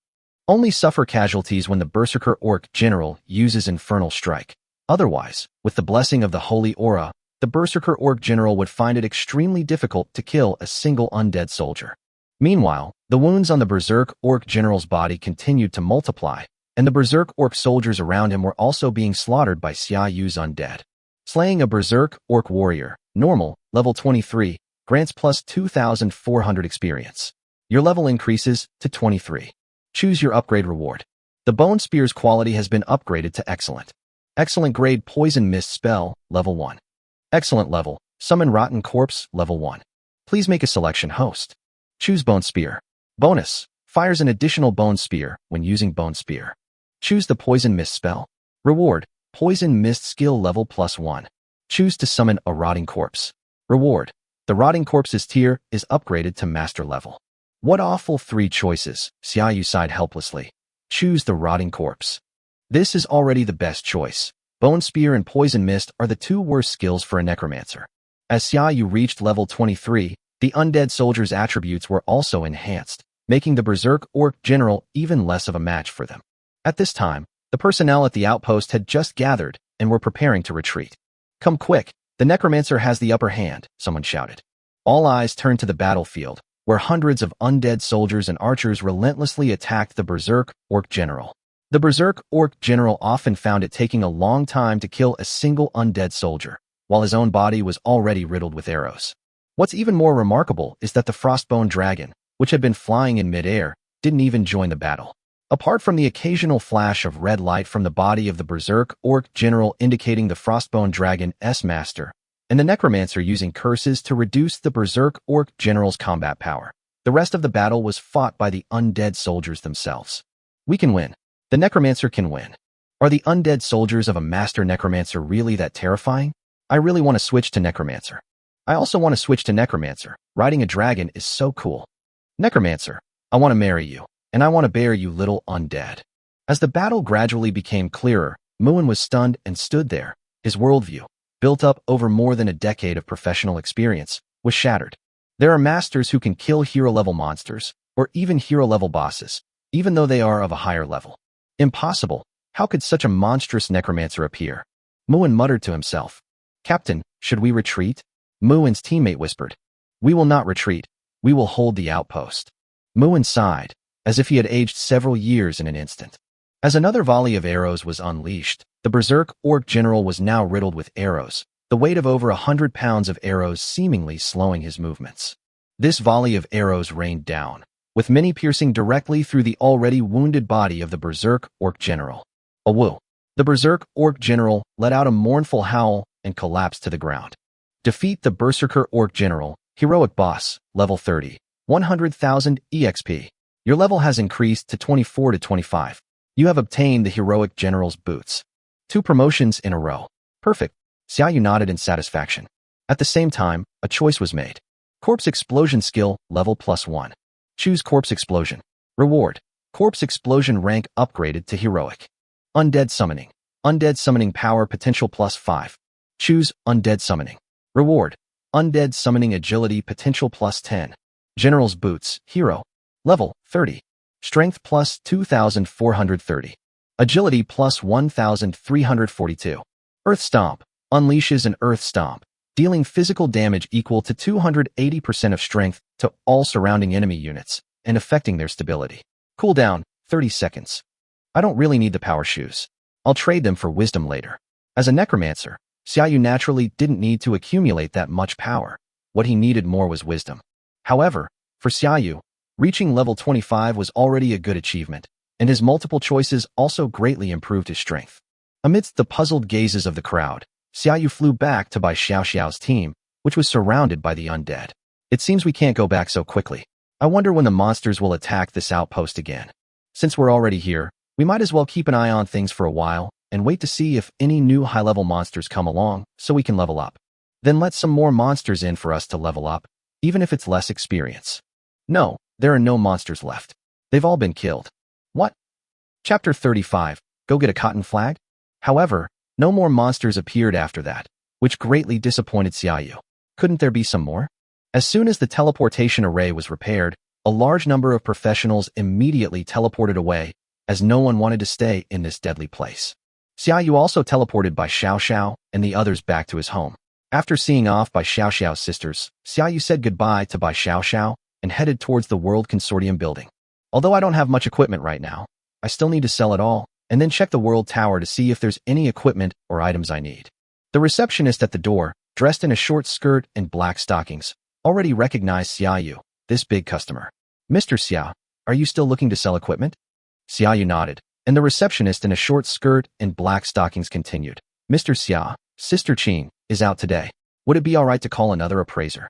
Only suffer casualties when the Berserker Orc General uses Infernal Strike. Otherwise, with the blessing of the Holy Aura, the Berserker Orc General would find it extremely difficult to kill a single undead soldier. Meanwhile, the wounds on the Berserk Orc General's body continued to multiply, and the Berserk Orc soldiers around him were also being slaughtered by Xia Yu's undead. Slaying a Berserk Orc warrior, normal, level 23, grants plus 2,400 experience. Your level increases to 23. Choose your upgrade reward. The Bone Spear's quality has been upgraded to Excellent. Excellent grade Poison Mist spell, level 1. Excellent level, Summon Rotten Corpse, level 1. Please make a selection host. Choose Bone Spear. Bonus, fires an additional Bone Spear when using Bone Spear. Choose the Poison Mist spell. Reward, Poison Mist skill level +1. Choose to summon a Rotting Corpse. Reward, the Rotting Corpse's tier is upgraded to Master level. What awful 3 choices, Xia Yu sighed helplessly. Choose the Rotting Corpse. This is already the best choice. Bone Spear and Poison Mist are the 2 worst skills for a Necromancer. As Xia Yu reached level 23, the undead soldier's attributes were also enhanced, making the Berserk Orc General even less of a match for them. At this time, the personnel at the outpost had just gathered and were preparing to retreat. Come quick, the Necromancer has the upper hand, someone shouted. All eyes turned to the battlefield, where hundreds of undead soldiers and archers relentlessly attacked the Berserk Orc General. The Berserk Orc General often found it taking a long time to kill a single undead soldier, while his own body was already riddled with arrows. What's even more remarkable is that the Frostbone Dragon, which had been flying in midair, didn't even join the battle. Apart from the occasional flash of red light from the body of the Berserk Orc General indicating the Frostbone Dragon's master, and the Necromancer using curses to reduce the Berserk Orc General's combat power, the rest of the battle was fought by the undead soldiers themselves. We can win. The Necromancer can win. Are the undead soldiers of a Master Necromancer really that terrifying? I really want to switch to Necromancer. I also want to switch to Necromancer. Riding a dragon is so cool. Necromancer, I want to marry you, and I want to bear you little undead. As the battle gradually became clearer, Muin was stunned and stood there. His worldview, built up over more than a decade of professional experience, was shattered. There are masters who can kill hero-level monsters, or even hero-level bosses, even though they are of a higher level. Impossible. How could such a monstrous Necromancer appear? Muin muttered to himself. Captain, should we retreat? Muin's teammate whispered. We will not retreat. We will hold the outpost. Muin sighed, as if he had aged several years in an instant. As another volley of arrows was unleashed, the Berserk Orc General was now riddled with arrows, the weight of over 100 pounds of arrows seemingly slowing his movements. This volley of arrows rained down, with many piercing directly through the already wounded body of the Berserk Orc General. Awoo! The Berserk Orc General let out a mournful howl and collapsed to the ground. Defeat the Berserker Orc General, Heroic Boss, level 30, 100,000 EXP. Your level has increased to 24 to 25. You have obtained the Heroic General's boots. 2 promotions in a row. Perfect. Xia Yu nodded in satisfaction. At the same time, a choice was made. Corpse Explosion skill, level +1. Choose Corpse Explosion. Reward. Corpse Explosion rank upgraded to Heroic. Undead Summoning. Undead Summoning Power Potential plus 5. Choose Undead Summoning. Reward. Undead Summoning Agility Potential plus 10. General's Boots. Hero. Level 30. Strength plus 2,430. Agility plus 1,342. Earth Stomp. Unleashes an Earth Stomp, dealing physical damage equal to 280% of strength to all surrounding enemy units and affecting their stability. Cooldown, 30 seconds. I don't really need the power shoes. I'll trade them for wisdom later. As a necromancer, Xiaoyu naturally didn't need to accumulate that much power. What he needed more was wisdom. However, for Xiaoyu, reaching level 25 was already a good achievement, and his multiple choices also greatly improved his strength. Amidst the puzzled gazes of the crowd, Xiaoyu flew back to Bai Xiaoxiao's team, which was surrounded by the undead. It seems we can't go back so quickly. I wonder when the monsters will attack this outpost again. Since we're already here, we might as well keep an eye on things for a while and wait to see if any new high-level monsters come along so we can level up. Then let some more monsters in for us to level up, even if it's less experience. No, there are no monsters left. They've all been killed. What? Chapter 35. Go get a cotton flag? However, no more monsters appeared after that, which greatly disappointed Xiaoyu. Couldn't there be some more? As soon as the teleportation array was repaired, a large number of professionals immediately teleported away, as no one wanted to stay in this deadly place. Xiaoyu also teleported Bai Xiaoxiao and the others back to his home. After seeing off Bai Xiaoxiao's sisters, Xiaoyu said goodbye to Bai Xiaoxiao and headed towards the World Consortium building. Although I don't have much equipment right now, I still need to sell it all, and then check the World Tower to see if there's any equipment or items I need. The receptionist at the door, dressed in a short skirt and black stockings, already recognized Xiaoyu, this big customer. Mr. Xia, are you still looking to sell equipment? Xiaoyu nodded, and the receptionist in a short skirt and black stockings continued. Mr. Xia, Sister Qing, is out today. Would it be alright to call another appraiser?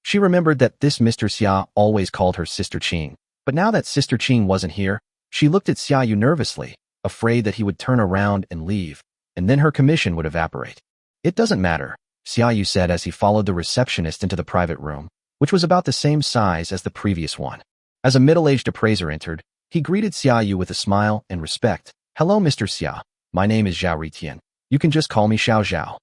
She remembered that this Mr. Xia always called her Sister Qing, but now that Sister Qing wasn't here, she looked at Xiaoyu nervously, afraid that he would turn around and leave, and then her commission would evaporate. It doesn't matter, Xiaoyu said as he followed the receptionist into the private room, which was about the same size as the previous one. As a middle-aged appraiser entered, he greeted Xiaoyu with a smile and respect. Hello, Mr. Xia. My name is Zhao Ritian. You can just call me Xiao Zhao.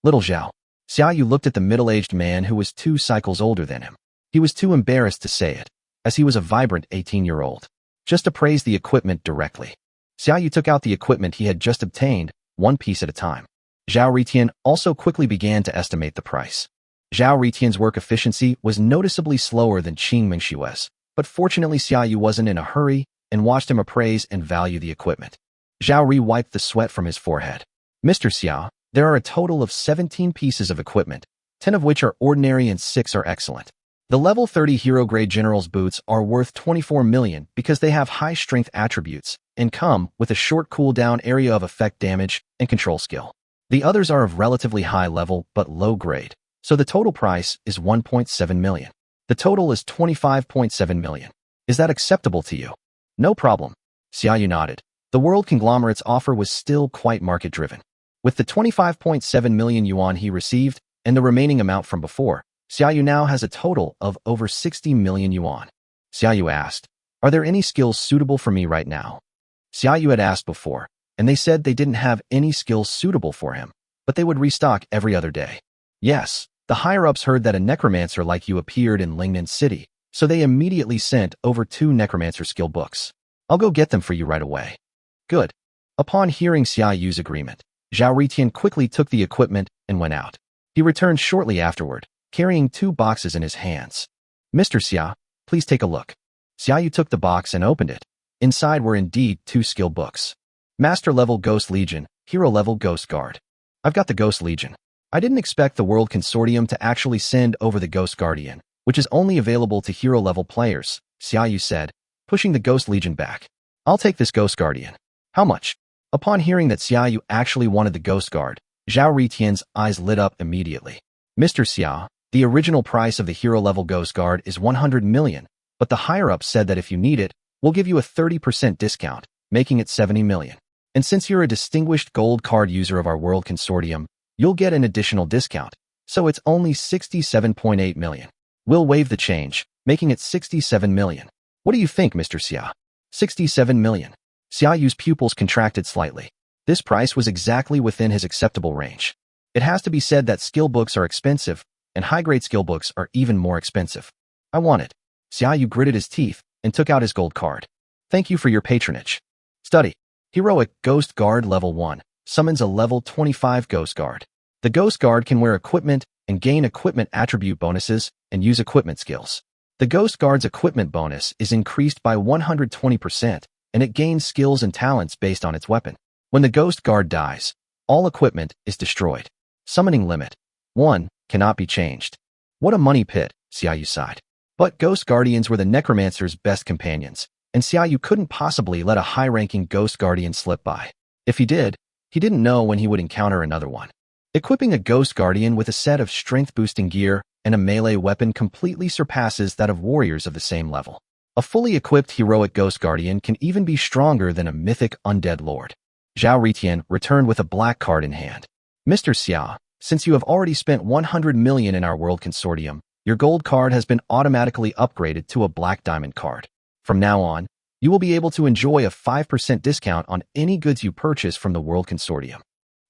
Little Zhao. Xiaoyu looked at the middle-aged man who was 2 cycles older than him. He was too embarrassed to say it, as he was a vibrant 18-year-old. Just appraise the equipment directly. Xiaoyu took out the equipment he had just obtained, one piece at a time. Zhao Ritian also quickly began to estimate the price. Zhao Ritian's work efficiency was noticeably slower than Qing Mingxue's, but fortunately Xiaoyu wasn't in a hurry and watched him appraise and value the equipment. Zhao Ri wiped the sweat from his forehead. Mr. Xia, there are a total of 17 pieces of equipment, 10 of which are ordinary and 6 are excellent. The level 30 hero-grade General's Boots are worth 24 million because they have high-strength attributes and come with a short cooldown area of effect damage and control skill. The others are of relatively high level but low grade, so the total price is 1.7 million. The total is 25.7 million. Is that acceptable to you? No problem. Xiaoyu nodded. The World Conglomerate's offer was still quite market-driven. With the 25.7 million yuan he received and the remaining amount from before, Xiaoyu now has a total of over 60 million yuan. Xiaoyu asked, are there any skills suitable for me right now? Xiaoyu had asked before, and they said they didn't have any skills suitable for him, but they would restock every other day. Yes, the higher-ups heard that a necromancer like you appeared in Lingnan City, so they immediately sent over 2 necromancer skill books. I'll go get them for you right away. Good. Upon hearing Xiaoyu's agreement, Zhao Ritian quickly took the equipment and went out. He returned shortly afterward, carrying 2 boxes in his hands. Mr. Xia, please take a look. Xiaoyu took the box and opened it. Inside were indeed 2 skill books. Master-level Ghost Legion, Hero-level Ghost Guard. I've got the Ghost Legion. I didn't expect the World Consortium to actually send over the Ghost Guardian, which is only available to hero-level players, Xiaoyu said, pushing the Ghost Legion back. I'll take this Ghost Guardian. How much? Upon hearing that Xiaoyu actually wanted the Ghost Guard, Zhao Ritian's eyes lit up immediately. Mr. Xia, the original price of the hero-level Ghost Guard is 100 million, but the higher-up said that if you need it, we'll give you a 30% discount, making it 70 million. And since you're a distinguished gold card user of our World Consortium, you'll get an additional discount, so it's only 67.8 million. We'll waive the change, making it 67 million. What do you think, Mr. Xia? 67 million. Xia Yu's pupils contracted slightly. This price was exactly within his acceptable range. It has to be said that skill books are expensive, and high-grade skill books are even more expensive. I want it. Xia Yu gritted his teeth and took out his gold card. Thank you for your patronage. Study. Heroic Ghost Guard Level 1 summons a Level 25 Ghost Guard. The Ghost Guard can wear equipment and gain equipment attribute bonuses and use equipment skills. The Ghost Guard's equipment bonus is increased by 120%, and it gains skills and talents based on its weapon. When the Ghost Guard dies, all equipment is destroyed. Summoning limit 1 cannot be changed. What a money pit, Xia Yu sighed. But Ghost Guardians were the Necromancer's best companions, and Xia Yu couldn't possibly let a high-ranking Ghost Guardian slip by. If he did, he didn't know when he would encounter another one. Equipping a Ghost Guardian with a set of strength-boosting gear and a melee weapon completely surpasses that of warriors of the same level. A fully equipped heroic Ghost Guardian can even be stronger than a mythic undead lord. Zhao Ritian returned with a black card in hand. Mr. Xia, since you have already spent 100 million in our World Consortium, your gold card has been automatically upgraded to a black diamond card. From now on, you will be able to enjoy a 5% discount on any goods you purchase from the World Consortium.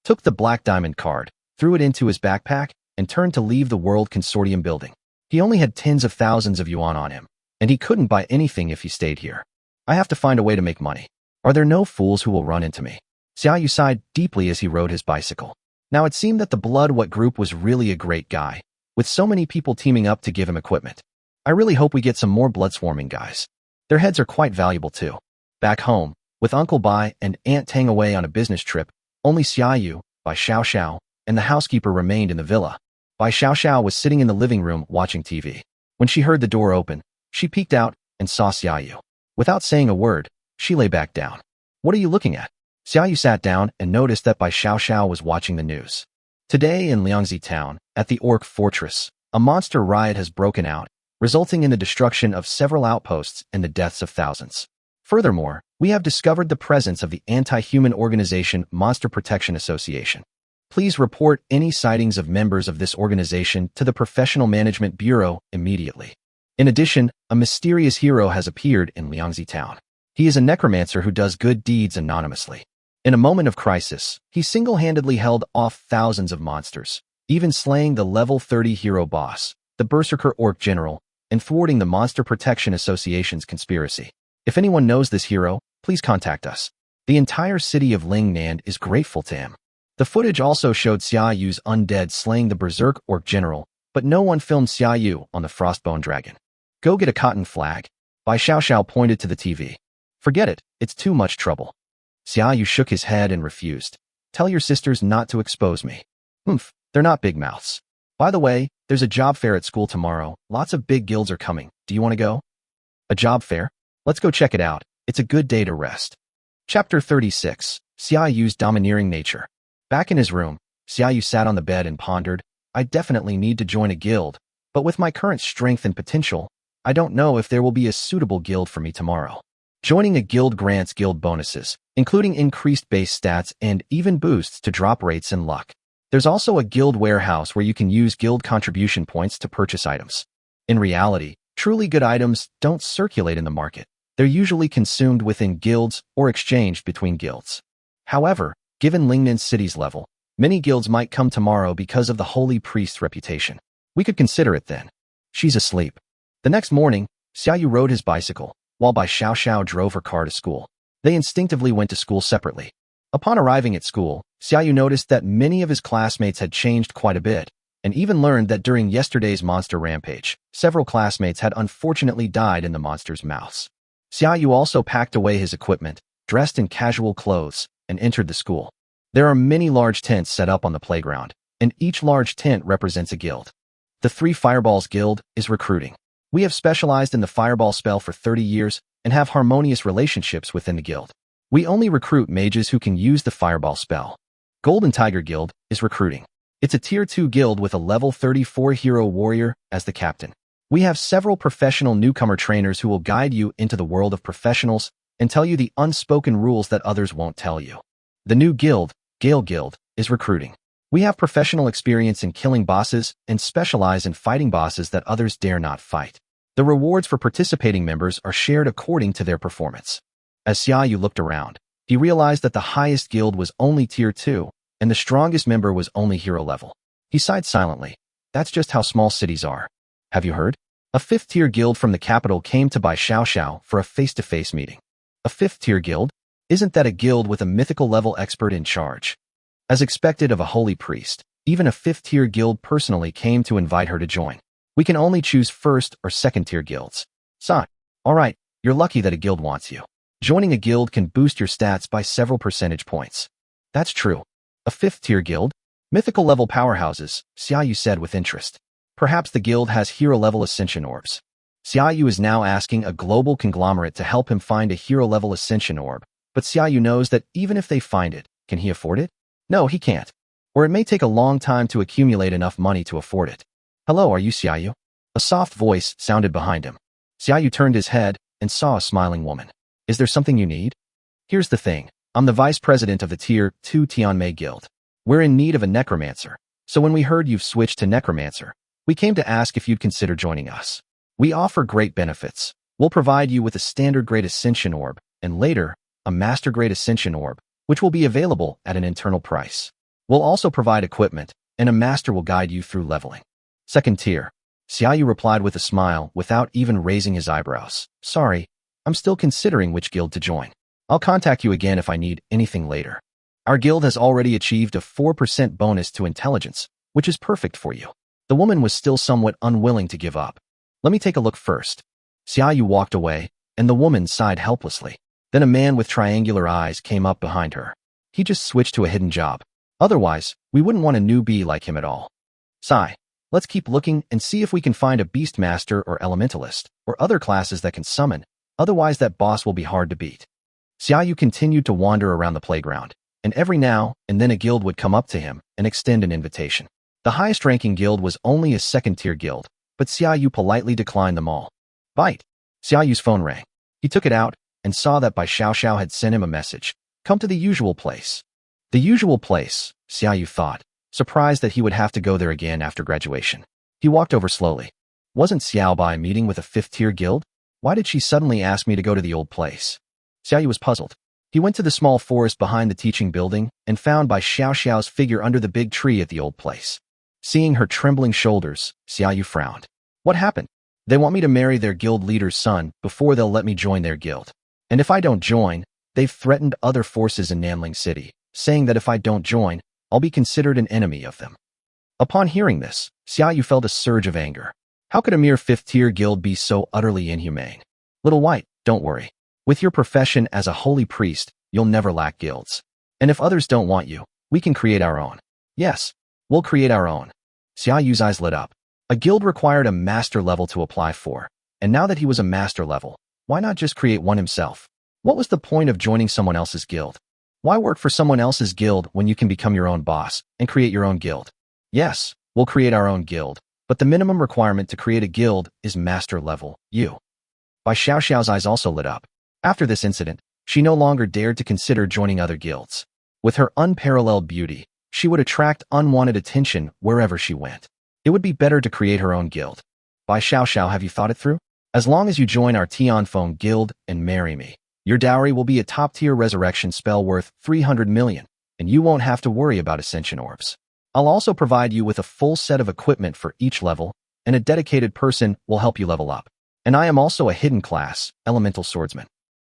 Took the black diamond card, threw it into his backpack, and turned to leave the World Consortium building. He only had tens of thousands of yuan on him, and he couldn't buy anything if he stayed here. I have to find a way to make money. Are there no fools who will run into me? Xia Yu sighed deeply as he rode his bicycle. Now it seemed that the Blood What group was really a great guy, with so many people teaming up to give him equipment. I really hope we get some more blood swarming guys. Their heads are quite valuable too. Back home, with Uncle Bai and Aunt Tang away on a business trip, only Xia Yu, Bai Xiaoxiao, and the housekeeper remained in the villa. Bai Xiaoxiao was sitting in the living room watching TV. When she heard the door open, she peeked out and saw Xia Yu. Without saying a word, she lay back down. What are you looking at? Xia Yu sat down and noticed that Bai Xiaoxiao was watching the news. Today in Liangzi town, at the Orc Fortress, a monster riot has broken out, resulting in the destruction of several outposts and the deaths of thousands. Furthermore, we have discovered the presence of the anti-human organization Monster Protection Association. Please report any sightings of members of this organization to the Professional Management Bureau immediately. In addition, a mysterious hero has appeared in Liangzi town. He is a necromancer who does good deeds anonymously. In a moment of crisis, he single-handedly held off thousands of monsters, even slaying the level 30 hero boss, the Berserker Orc General, and thwarting the Monster Protection Association's conspiracy. If anyone knows this hero, please contact us. The entire city of Lingnan is grateful to him. The footage also showed Xia Yu's undead slaying the Berserk Orc General, but no one filmed Xia Yu on the Frostbone Dragon. Go get a cotton flag. Bai Xiaoxiao pointed to the TV. Forget it, it's too much trouble. Xia Yu shook his head and refused. Tell your sisters not to expose me. They're not big mouths. By the way, there's a job fair at school tomorrow. Lots of big guilds are coming. Do you want to go? A job fair? Let's go check it out. It's a good day to rest. Chapter 36. Xia Yu's Domineering Nature. Back in his room, Xia Yu sat on the bed and pondered, I definitely need to join a guild, but with my current strength and potential, I don't know if there will be a suitable guild for me tomorrow. Joining a guild grants guild bonuses, including increased base stats and even boosts to drop rates and luck. There's also a guild warehouse where you can use guild contribution points to purchase items. In reality, truly good items don't circulate in the market. They're usually consumed within guilds or exchanged between guilds. However, given Lingnan City's level, many guilds might come tomorrow because of the Holy Priest's reputation. We could consider it then. She's asleep. The next morning, Xia Yu rode his bicycle, while Bai Xiaoxiao drove her car to school. They instinctively went to school separately. Upon arriving at school, Xia Yu noticed that many of his classmates had changed quite a bit, and even learned that during yesterday's monster rampage, several classmates had unfortunately died in the monsters' mouths. Xia Yu also packed away his equipment, dressed in casual clothes, and entered the school. There are many large tents set up on the playground, and each large tent represents a guild. The Three Fireballs Guild is recruiting. We have specialized in the fireball spell for 30 years and have harmonious relationships within the guild. We only recruit mages who can use the fireball spell. Golden Tiger Guild is recruiting. It's a tier 2 guild with a level 34 hero warrior as the captain. We have several professional newcomer trainers who will guide you into the world of professionals and tell you the unspoken rules that others won't tell you. The new guild, Gale Guild, is recruiting. We have professional experience in killing bosses and specialize in fighting bosses that others dare not fight. The rewards for participating members are shared according to their performance. As Xiaoyu looked around, he realized that the highest guild was only Tier 2, and the strongest member was only hero level. He sighed silently. That's just how small cities are. Have you heard? A 5th-tier guild from the capital came to Bai Xiaoxiao for a face-to-face meeting. A 5th-tier guild? Isn't that a guild with a mythical level expert in charge? As expected of a holy priest, even a 5th-tier guild personally came to invite her to join. We can only choose 1st or 2nd-tier guilds. Sigh. Alright, you're lucky that a guild wants you. Joining a guild can boost your stats by several percentage points. That's true. A 5th-tier guild? Mythical level powerhouses, Xiaoyu said with interest. Perhaps the guild has hero-level ascension orbs. Xiaoyu is now asking a global conglomerate to help him find a hero-level ascension orb, but Xiaoyu knows that even if they find it, can he afford it? No, he can't. Or it may take a long time to accumulate enough money to afford it. Hello, are you Xiaoyu? A soft voice sounded behind him. Xiaoyu turned his head and saw a smiling woman. Is there something you need? Here's the thing. I'm the vice president of the Tier 2 Tianmei Guild. We're in need of a necromancer, so when we heard you've switched to necromancer, we came to ask if you'd consider joining us. We offer great benefits. We'll provide you with a standard grade ascension orb, and later, a master grade ascension orb, which will be available at an internal price. We'll also provide equipment, and a master will guide you through leveling. 2nd tier. Xiaoyu replied with a smile without even raising his eyebrows. Sorry, I'm still considering which guild to join. I'll contact you again if I need anything later. Our guild has already achieved a 4% bonus to intelligence, which is perfect for you. The woman was still somewhat unwilling to give up. Let me take a look first. Xiaoyu walked away, and the woman sighed helplessly. Then a man with triangular eyes came up behind her. He just switched to a hidden job. Otherwise, we wouldn't want a newbie like him at all. Sigh. Let's keep looking and see if we can find a Beastmaster or Elementalist, or other classes that can summon, otherwise that boss will be hard to beat. Xiaoyu continued to wander around the playground, and every now and then a guild would come up to him and extend an invitation. The highest-ranking guild was only a 2nd-tier guild, but Xiaoyu politely declined them all. Bite. Xiaoyu's phone rang. He took it out and saw that Bai Xiaoxiao had sent him a message. Come to the usual place. The usual place, Xiaoyu thought, surprised that he would have to go there again after graduation. He walked over slowly. Wasn't Xiao Bai meeting with a 5th-tier guild? Why did she suddenly ask me to go to the old place? Xiaoyu was puzzled. He went to the small forest behind the teaching building and found Bai Xiaoxiao's figure under the big tree at the old place. Seeing her trembling shoulders, Xiaoyu frowned. What happened? They want me to marry their guild leader's son before they'll let me join their guild. And if I don't join, they've threatened other forces in Nanling City, saying that if I don't join, I'll be considered an enemy of them. Upon hearing this, Xiaoyu felt a surge of anger. How could a mere 5th-tier guild be so utterly inhumane? Little White, don't worry. With your profession as a holy priest, you'll never lack guilds. And if others don't want you, we can create our own. Yes, we'll create our own. Xiaoyu's eyes lit up. A guild required a master level to apply for, and now that he was a master level, why not just create one himself? What was the point of joining someone else's guild? Why work for someone else's guild when you can become your own boss and create your own guild? Yes, we'll create our own guild, but the minimum requirement to create a guild is master level, you. Bai Xiaoxiao's eyes also lit up. After this incident, she no longer dared to consider joining other guilds. With her unparalleled beauty, she would attract unwanted attention wherever she went. It would be better to create her own guild. Bai Xiaoxiao, have you thought it through? As long as you join our Tianfeng guild and marry me, your dowry will be a top-tier resurrection spell worth 300 million, and you won't have to worry about ascension orbs. I'll also provide you with a full set of equipment for each level, and a dedicated person will help you level up. And I am also a hidden class, elemental swordsman.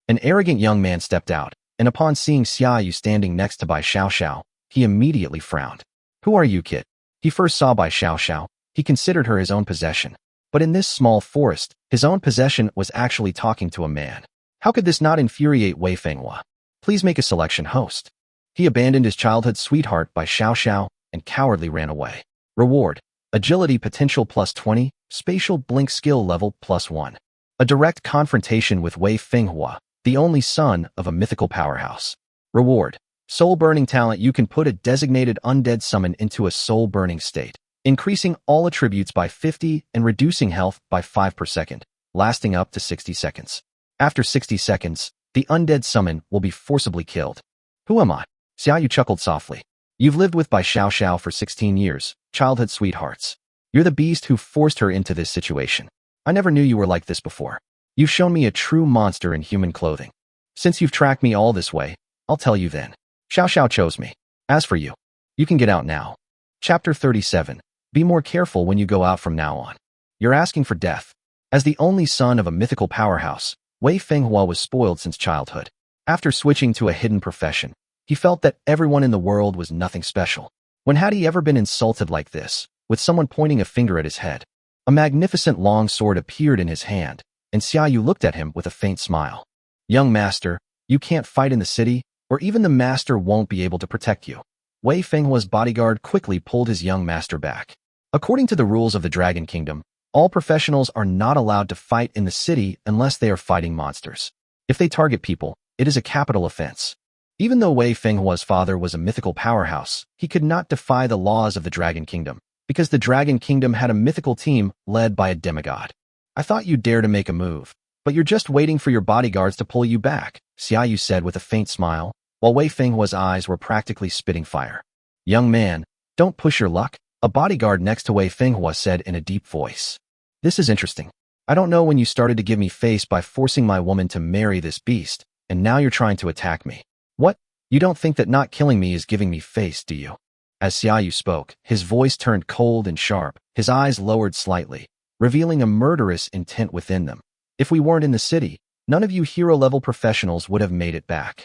An arrogant young man stepped out, and upon seeing Xiaoyu standing next to Bai Xiaoxiao, he immediately frowned. Who are you, kid? He first saw Bai Xiaoxiao. He considered her his own possession. But in this small forest, his own possession was actually talking to a man. How could this not infuriate Wei Fenghua? Please make a selection, host. He abandoned his childhood sweetheart Bai Xiaoxiao and cowardly ran away. Reward: Agility potential +20, Spatial blink skill level +1. A direct confrontation with Wei Fenghua, the only son of a mythical powerhouse. Reward: Soul-burning talent. You can put a designated undead summon into a soul-burning state, increasing all attributes by 50 and reducing health by 5 per second, lasting up to 60 seconds. After 60 seconds, the undead summon will be forcibly killed. Who am I? Xiaoyu chuckled softly. You've lived with Bai Xiaoxiao for 16 years, childhood sweethearts. You're the beast who forced her into this situation. I never knew you were like this before. You've shown me a true monster in human clothing. Since you've tracked me all this way, I'll tell you then. Xiao Xiao chose me. As for you, you can get out now. Chapter 37. Be more careful when you go out from now on. You're asking for death. As the only son of a mythical powerhouse, Wei Fenghua was spoiled since childhood. After switching to a hidden profession, he felt that everyone in the world was nothing special. When had he ever been insulted like this, with someone pointing a finger at his head? A magnificent long sword appeared in his hand, and Xia Yu looked at him with a faint smile. Young master, you can't fight in the city, or even the master won't be able to protect you. Wei Fenghua's bodyguard quickly pulled his young master back. According to the rules of the Dragon Kingdom, all professionals are not allowed to fight in the city unless they are fighting monsters. If they target people, it is a capital offense. Even though Wei Fenghua's father was a mythical powerhouse, he could not defy the laws of the Dragon Kingdom, because the Dragon Kingdom had a mythical team led by a demigod. I thought you'd dare to make a move, but you're just waiting for your bodyguards to pull you back, Xia Yu said with a faint smile, while Wei Fenghua's eyes were practically spitting fire. Young man, don't push your luck, a bodyguard next to Wei Fenghua said in a deep voice. This is interesting. I don't know when you started to give me face by forcing my woman to marry this beast, and now you're trying to attack me. What? You don't think that not killing me is giving me face, do you? As Xia Yu spoke, his voice turned cold and sharp, his eyes lowered slightly, revealing a murderous intent within them. If we weren't in the city, none of you hero-level professionals would have made it back.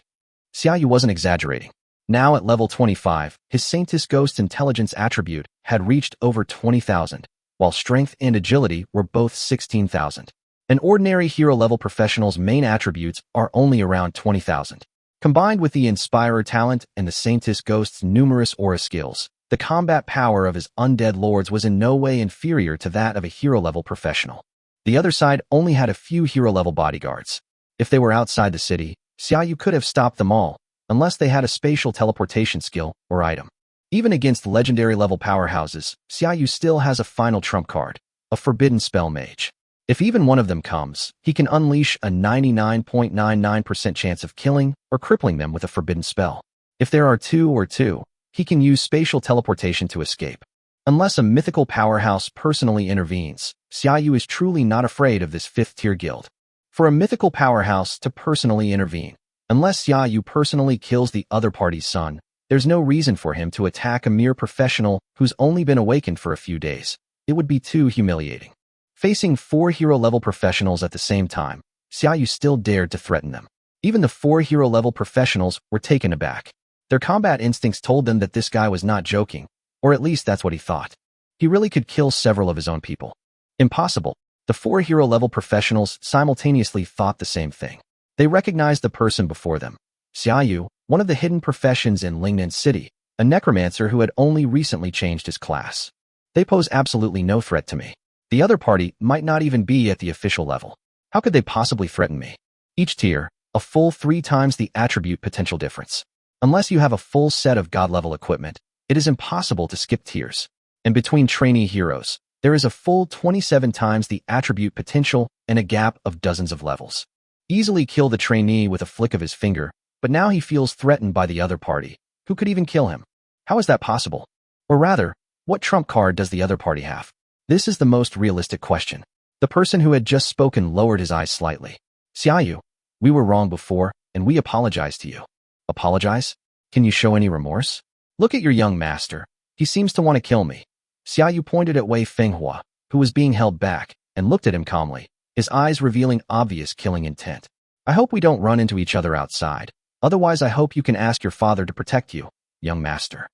Xia Yu wasn't exaggerating. Now at level 25, his Saintess Ghost intelligence attribute had reached over 20,000, while strength and agility were both 16,000. An ordinary hero-level professional's main attributes are only around 20,000. Combined with the Inspirer talent and the Saintess Ghost's numerous aura skills, the combat power of his undead lords was in no way inferior to that of a hero-level professional. The other side only had a few hero-level bodyguards. If they were outside the city, Xia Yu could have stopped them all, unless they had a spatial teleportation skill or item. Even against legendary-level powerhouses, Xia Yu still has a final trump card, a Forbidden Spell Mage. If even one of them comes, he can unleash a 99.99% chance of killing or crippling them with a forbidden spell. If there are two, he can use spatial teleportation to escape. Unless a mythical powerhouse personally intervenes, Xia Yu is truly not afraid of this fifth-tier guild. For a mythical powerhouse to personally intervene, unless Xia Yu personally kills the other party's son, there's no reason for him to attack a mere professional who's only been awakened for a few days. It would be too humiliating. Facing 4 hero-level professionals at the same time, Xia Yu still dared to threaten them. Even the 4 hero-level professionals were taken aback. Their combat instincts told them that this guy was not joking, or at least that's what he thought. He really could kill several of his own people. Impossible. The 4 hero-level professionals simultaneously thought the same thing. They recognized the person before them. Xia Yu, one of the hidden professions in Lingnan City, a necromancer who had only recently changed his class. They pose absolutely no threat to me. The other party might not even be at the official level. How could they possibly threaten me? Each tier, a full 3 times the attribute potential difference. Unless you have a full set of god-level equipment, it is impossible to skip tiers. And between trainee heroes, there is a full 27 times the attribute potential and a gap of dozens of levels. Easily kill the trainee with a flick of his finger, but now he feels threatened by the other party, who could even kill him. How is that possible? Or rather, what trump card does the other party have? This is the most realistic question. The person who had just spoken lowered his eyes slightly. Xia Yu, we were wrong before, and we apologize to you. Apologize? Can you show any remorse? Look at your young master. He seems to want to kill me. Xia Yu pointed at Wei Fenghua, who was being held back, and looked at him calmly, his eyes revealing obvious killing intent. I hope we don't run into each other outside. Otherwise, I hope you can ask your father to protect you, young master.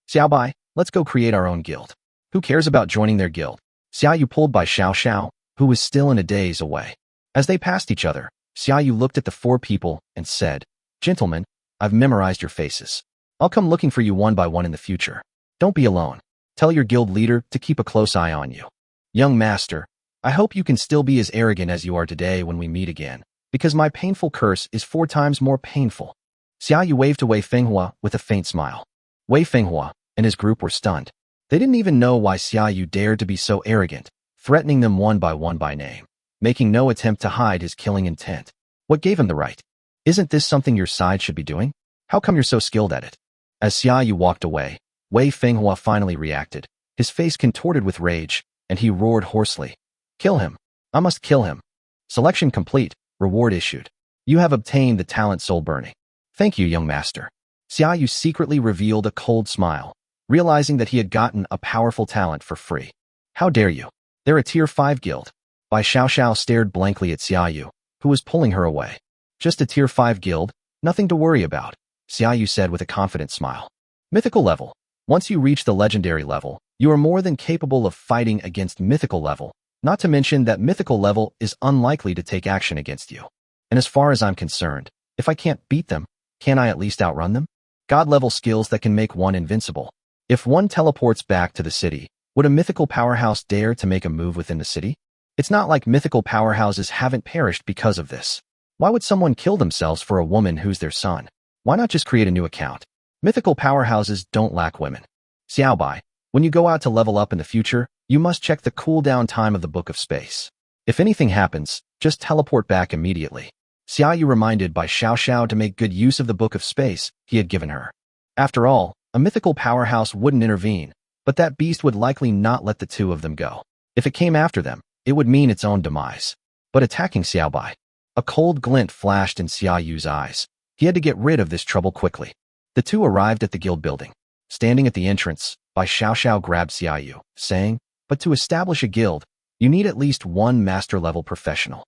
Xiaobai, let's go create our own guild. Who cares about joining their guild? Xia Yu pulled by Xiao Xiao, who was still in a daze away. As they passed each other, Xia Yu looked at the 4 people and said, Gentlemen, I've memorized your faces. I'll come looking for you one by one in the future. Don't be alone. Tell your guild leader to keep a close eye on you. Young master, I hope you can still be as arrogant as you are today when we meet again, because my painful curse is 4 times more painful. Xia Yu waved to Wei Fenghua with a faint smile. Wei Fenghua and his group were stunned. They didn't even know why Xia Yu dared to be so arrogant, threatening them one by name, making no attempt to hide his killing intent. What gave him the right? Isn't this something your side should be doing? How come you're so skilled at it? As Xia Yu walked away, Wei Fenghua finally reacted, his face contorted with rage, and he roared hoarsely. Kill him. I must kill him. Selection complete. Reward issued. You have obtained the talent Soul Burning. Thank you, young master. Xiaoyu secretly revealed a cold smile, realizing that he had gotten a powerful talent for free. How dare you? They're a tier 5 guild. Bai Xiaoxiao stared blankly at Xiaoyu, who was pulling her away. Just a tier 5 guild, nothing to worry about, Xiaoyu said with a confident smile. Mythical level. Once you reach the legendary level, you are more than capable of fighting against mythical level, not to mention that mythical level is unlikely to take action against you. And as far as I'm concerned, if I can't beat them, can I at least outrun them? God-level skills that can make one invincible. If one teleports back to the city, would a mythical powerhouse dare to make a move within the city? It's not like mythical powerhouses haven't perished because of this. Why would someone kill themselves for a woman who's their son? Why not just create a new account? Mythical powerhouses don't lack women. Xiaobai, when you go out to level up in the future, you must check the cooldown time of the Book of Space. If anything happens, just teleport back immediately. Xiaoyu reminded Bai Xiaoxiao to make good use of the Book of Space he had given her. After all, a mythical powerhouse wouldn't intervene, but that beast would likely not let the two of them go. If it came after them, it would mean its own demise. But attacking Xiaobai. A cold glint flashed in Xiaoyu's eyes. He had to get rid of this trouble quickly. The two arrived at the guild building. Standing at the entrance, Bai Xiaoxiao grabbed Xiaoyu, saying, "But to establish a guild, you need at least one master-level professional."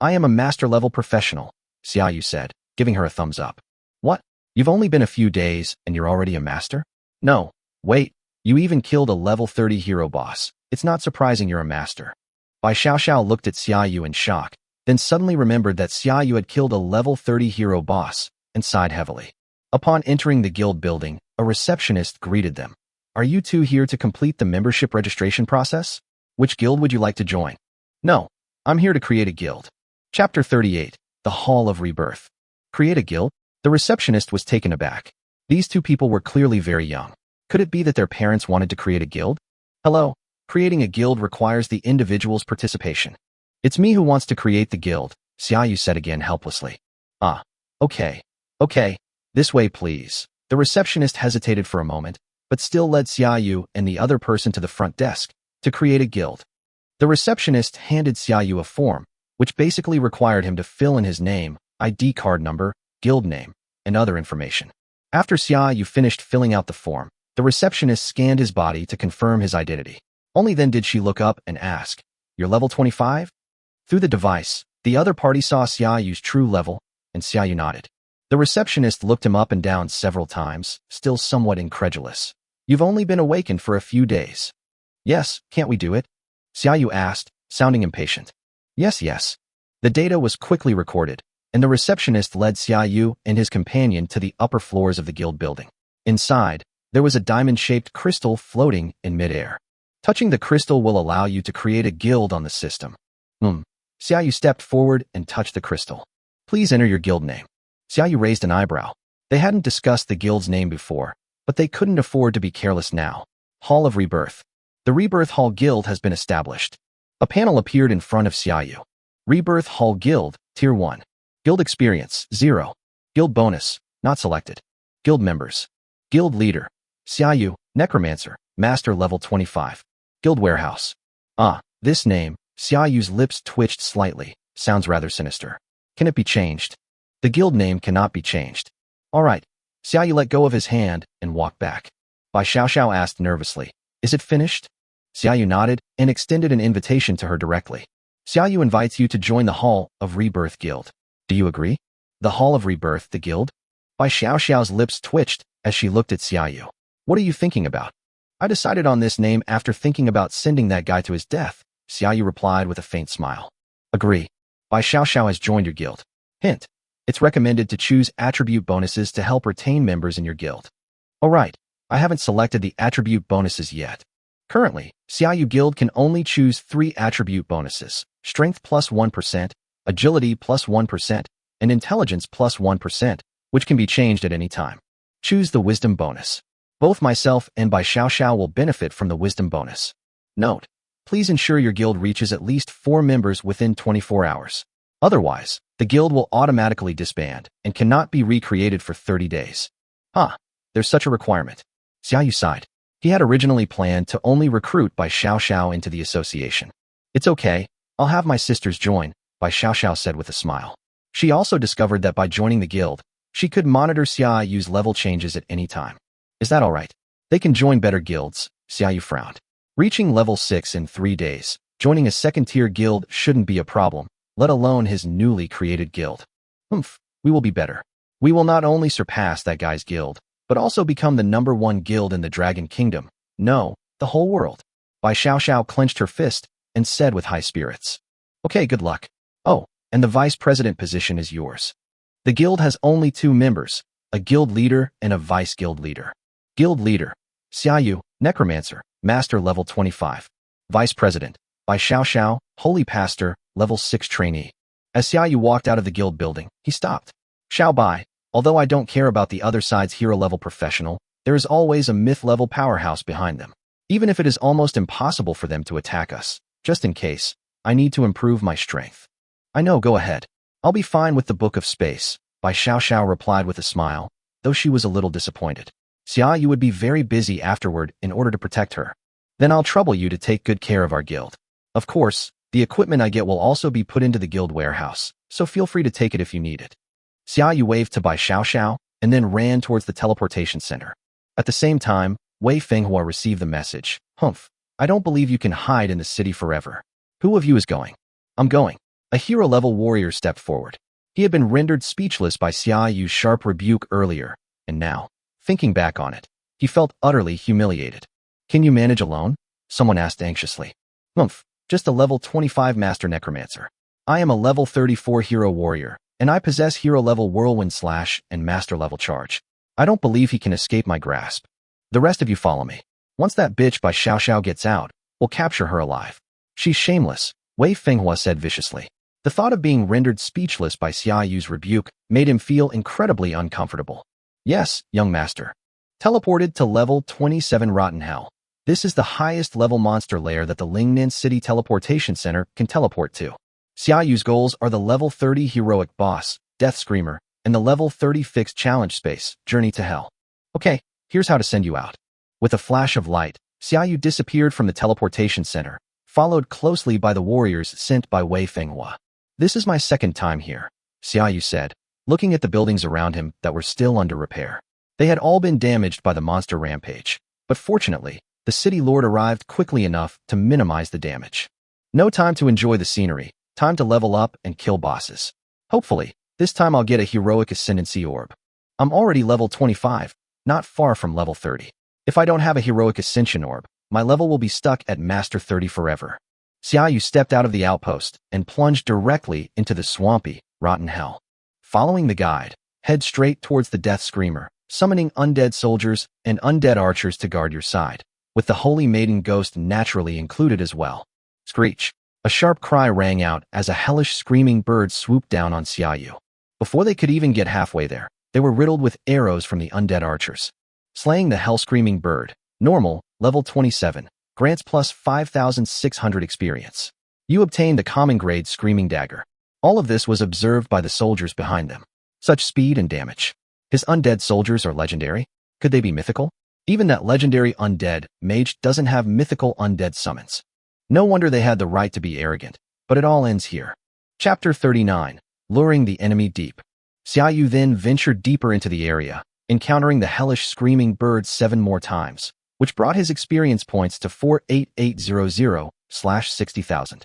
"I am a master-level professional," Xiaoyu said, giving her a thumbs up. "What? You've only been a few days and you're already a master?" "No, wait, you even killed a level 30 hero boss. It's not surprising you're a master." Bai Xiaoxiao looked at Xiaoyu in shock, then suddenly remembered that Xiaoyu had killed a level 30 hero boss, and sighed heavily. Upon entering the guild building, a receptionist greeted them. "Are you two here to complete the membership registration process? Which guild would you like to join?" "No, I'm here to create a guild." Chapter 38, The Hall of Rebirth. Create a guild? The receptionist was taken aback. These two people were clearly very young. Could it be that their parents wanted to create a guild? "Hello, creating a guild requires the individual's participation." "It's me who wants to create the guild," Xiaoyu said again helplessly. "Ah, okay. This way please." The receptionist hesitated for a moment, but still led Xiaoyu and the other person to the front desk to create a guild. The receptionist handed Xiaoyu a form, which basically required him to fill in his name, ID card number, guild name, and other information. After Xiaoyu finished filling out the form, the receptionist scanned his body to confirm his identity. Only then did she look up and ask, "You're level 25? Through the device, the other party saw Xiaoyu's true level, and Xiaoyu nodded. The receptionist looked him up and down several times, still somewhat incredulous. "You've only been awakened for a few days." "Yes, can't we do it?" Xiaoyu asked, sounding impatient. Yes. The data was quickly recorded, and the receptionist led Xiaoyu and his companion to the upper floors of the guild building. Inside, there was a diamond-shaped crystal floating in midair. Touching the crystal will allow you to create a guild on the system. Xiaoyu stepped forward and touched the crystal. "Please enter your guild name." Xiaoyu raised an eyebrow. They hadn't discussed the guild's name before, but they couldn't afford to be careless now. Hall of Rebirth. The Rebirth Hall Guild has been established. A panel appeared in front of Xiaoyu. Rebirth Hall Guild, Tier 1. Guild Experience, 0. Guild Bonus, not selected. Guild Members. Guild Leader. Xiaoyu, Necromancer, Master Level 25. Guild Warehouse. This name, Xiaoyu's lips twitched slightly, sounds rather sinister. Can it be changed? The guild name cannot be changed. All right. Xiaoyu let go of his hand and walked back. Bai Xiaoxiao asked nervously, "Is it finished?" Xiaoyu nodded and extended an invitation to her directly. "Xiaoyu invites you to join the Hall of Rebirth Guild. Do you agree?" The Hall of Rebirth, the guild? Bai Xiaoxiao's lips twitched as she looked at Xiaoyu. "What are you thinking about?" "I decided on this name after thinking about sending that guy to his death," Xiaoyu replied with a faint smile. "Agree. Bai Xiaoxiao has joined your guild. Hint. It's recommended to choose attribute bonuses to help retain members in your guild." "All right. I haven't selected the attribute bonuses yet. Currently, Xiaoyu Guild can only choose 3 attribute bonuses, Strength plus 1%, Agility plus 1%, and Intelligence plus 1%, which can be changed at any time. Choose the Wisdom bonus. Both myself and Bai Xiaoxiao will benefit from the Wisdom bonus. Note: please ensure your guild reaches at least 4 members within 24 hours. Otherwise, the guild will automatically disband and cannot be recreated for 30 days. There's such a requirement. Xiaoyu sighed. He had originally planned to only recruit Bai Xiaoxiao into the association. It's okay. I'll have my sisters join, Bai Xiaoxiao said with a smile. She also discovered that by joining the guild, she could monitor Xia Yu's level changes at any time. Is that all right? They can join better guilds, Xia Yu frowned. Reaching level 6 in 3 days, joining a second-tier guild shouldn't be a problem, let alone his newly created guild. We will be better. We will not only surpass that guy's guild, but also become the #1 guild in the Dragon Kingdom. No, the whole world. Bai Xiaoxiao clenched her fist and said with high spirits. Okay, good luck. Oh, and the vice president position is yours. The guild has only 2 members, a guild leader and a vice guild leader. Guild leader, Xia Yu, necromancer, master level 25. Vice president, Bai Xiaoxiao, holy pastor, level 6 trainee. As Xia Yu walked out of the guild building, he stopped. Xiao Bai, although I don't care about the other side's hero-level professional, there is always a myth-level powerhouse behind them. Even if it is almost impossible for them to attack us, just in case, I need to improve my strength. I know, go ahead. I'll be fine with the Book of Space, Bai Xiaoxiao replied with a smile, though she was a little disappointed. Xia Yu would be very busy afterward in order to protect her. Then I'll trouble you to take good care of our guild. Of course, the equipment I get will also be put into the guild warehouse, so feel free to take it if you need it. Xia Yu waved to Bai Xiaoxiao and then ran towards the teleportation center. At the same time, Wei Fenghua received the message. I don't believe you can hide in the city forever. Who of you is going? I'm going. A hero-level warrior stepped forward. He had been rendered speechless by Xia Yu's sharp rebuke earlier, and now, thinking back on it, he felt utterly humiliated. Can you manage alone? Someone asked anxiously. Just a level 25 master necromancer. I am a level 34 hero warrior, and I possess hero-level whirlwind slash and master-level charge. I don't believe he can escape my grasp. The rest of you follow me. Once that bitch Bai Xiaoxiao gets out, we'll capture her alive. She's shameless, Wei Fenghua said viciously. The thought of being rendered speechless by Xia Yu's rebuke made him feel incredibly uncomfortable. Yes, young master. Teleported to level 27 Rotten Hell. This is the highest level monster lair that the Lingnan City Teleportation Center can teleport to. Xia Yu's goals are the level 30 Heroic Boss, Death Screamer, and the level 30 Fixed Challenge Space, Journey to Hell. Okay, here's how to send you out. With a flash of light, Xia Yu disappeared from the teleportation center, followed closely by the warriors sent by Wei Fenghua. This is my second time here, Xia Yu said, looking at the buildings around him that were still under repair. They had all been damaged by the monster rampage, but fortunately, the city lord arrived quickly enough to minimize the damage. No time to enjoy the scenery, time to level up and kill bosses. Hopefully, this time I'll get a heroic ascendancy orb. I'm already level 25, not far from level 30. If I don't have a heroic ascension orb, my level will be stuck at Master 30 forever. Xia Yu stepped out of the outpost and plunged directly into the swampy, rotten hell. Following the guide, head straight towards the Death Screamer, summoning undead soldiers and undead archers to guard your side, with the Holy Maiden Ghost naturally included as well. Screech! A sharp cry rang out as a hellish screaming bird swooped down on Xia Yu. Before they could even get halfway there, they were riddled with arrows from the undead archers. Slaying the hell-screaming bird, normal, level 27, grants plus 5,600 experience. You obtain the common grade Screaming Dagger. All of this was observed by the soldiers behind them. Such speed and damage. His undead soldiers are legendary? Could they be mythical? Even that legendary undead mage doesn't have mythical undead summons. No wonder they had the right to be arrogant, but it all ends here. Chapter 39, Luring the Enemy Deep. Xia Yu then ventured deeper into the area, encountering the hellish screaming bird 7 more times, which brought his experience points to 48800/60,000.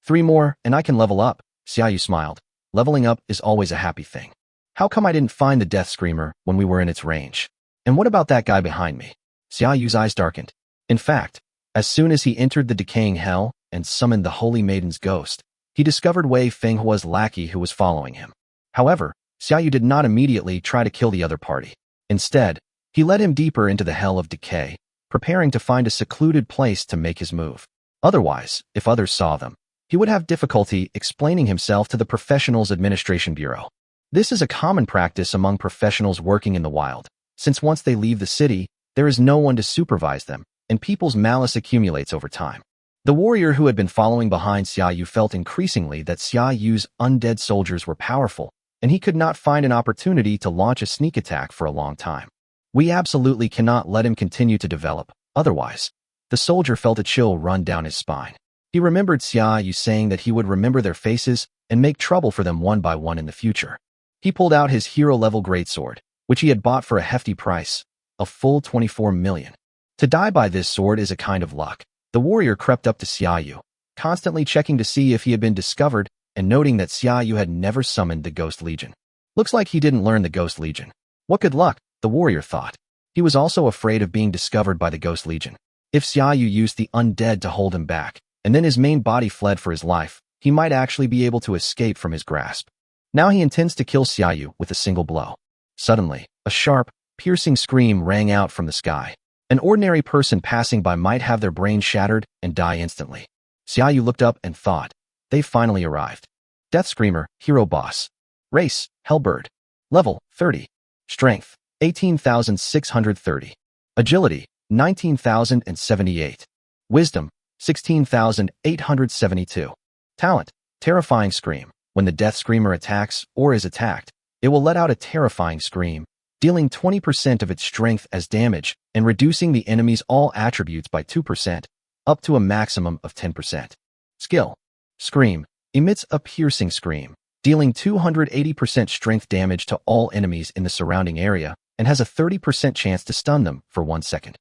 3 more, and I can level up, Xia Yu smiled. Leveling up is always a happy thing. How come I didn't find the Death Screamer when we were in its range? And what about that guy behind me? Xia Yu's eyes darkened. In fact, as soon as he entered the decaying hell and summoned the Holy Maiden's ghost, he discovered Wei Fenghua's lackey who was following him. However, Xia Yu did not immediately try to kill the other party. Instead, he led him deeper into the hell of decay, preparing to find a secluded place to make his move. Otherwise, if others saw them, he would have difficulty explaining himself to the Professionals Administration Bureau. This is a common practice among professionals working in the wild, since once they leave the city, there is no one to supervise them, and people's malice accumulates over time. The warrior who had been following behind Xia Yu felt increasingly that Xia Yu's undead soldiers were powerful, and he could not find an opportunity to launch a sneak attack for a long time. We absolutely cannot let him continue to develop, otherwise. The soldier felt a chill run down his spine. He remembered Xia Yu saying that he would remember their faces and make trouble for them one by one in the future. He pulled out his hero-level greatsword, which he had bought for a hefty price, a full 24 million. To die by this sword is a kind of luck. The warrior crept up to Xia Yu, constantly checking to see if he had been discovered and noting that Xia Yu had never summoned the Ghost Legion. Looks like he didn't learn the Ghost Legion. What good luck, the warrior thought. He was also afraid of being discovered by the Ghost Legion. If Xia Yu used the undead to hold him back, and then his main body fled for his life, he might actually be able to escape from his grasp. Now he intends to kill Xia Yu with a single blow. Suddenly, a sharp, piercing scream rang out from the sky. An ordinary person passing by might have their brain shattered and die instantly. Xia Yu looked up and thought, they finally arrived. Death Screamer, Hero Boss. Race, Hellbird. Level, 30. Strength, 18,630. Agility, 19,078. Wisdom, 16,872. Talent, Terrifying Scream. When the Death Screamer attacks or is attacked, it will let out a terrifying scream, dealing 20% of its strength as damage and reducing the enemy's all attributes by 2%, up to a maximum of 10%. Skill. Scream. Emits a piercing scream, dealing 280% strength damage to all enemies in the surrounding area and has a 30% chance to stun them for 1 second.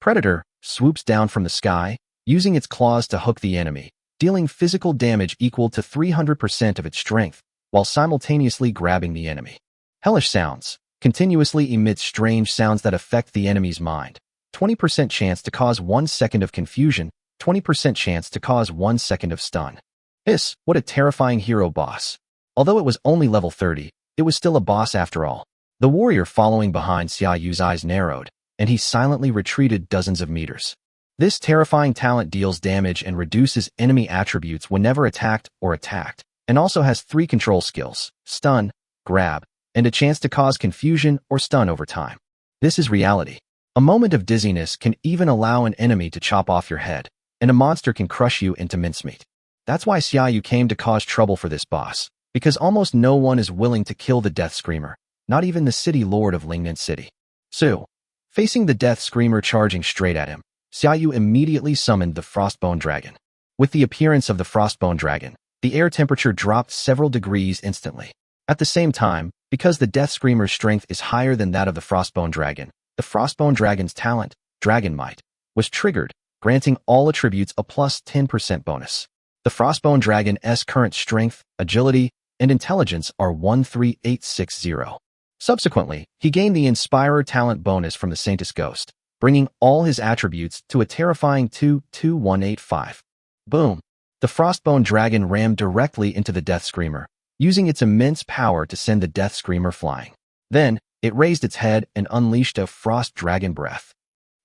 Predator. Swoops down from the sky, using its claws to hook the enemy, dealing physical damage equal to 300% of its strength, while simultaneously grabbing the enemy. Hellish Sounds. Continuously emits strange sounds that affect the enemy's mind. 20% chance to cause 1 second of confusion, 20% chance to cause 1 second of stun. Hiss, what a terrifying hero boss. Although it was only level 30, it was still a boss after all. The warrior following behind Xia Yu's eyes narrowed, and he silently retreated dozens of meters. This terrifying talent deals damage and reduces enemy attributes whenever attacked or attacked, and also has 3 control skills, stun, grab, and a chance to cause confusion or stun over time. This is reality. A moment of dizziness can even allow an enemy to chop off your head, and a monster can crush you into mincemeat. That's why Xia Yu came to cause trouble for this boss, because almost no one is willing to kill the Death Screamer, not even the city lord of Lingnan City. So, facing the Death Screamer charging straight at him, Xia Yu immediately summoned the Frostbone Dragon. With the appearance of the Frostbone Dragon, the air temperature dropped several degrees instantly. At the same time, because the Death Screamer's strength is higher than that of the Frostbone Dragon, the Frostbone Dragon's talent, Dragon Might, was triggered, granting all attributes a plus 10% bonus. The Frostbone Dragon's current strength, agility, and intelligence are 13860. Subsequently, he gained the Inspirer talent bonus from the Saintess Ghost, bringing all his attributes to a terrifying 22185. Boom! The Frostbone Dragon rammed directly into the Death Screamer, using its immense power to send the Death Screamer flying. Then, it raised its head and unleashed a Frost Dragon Breath.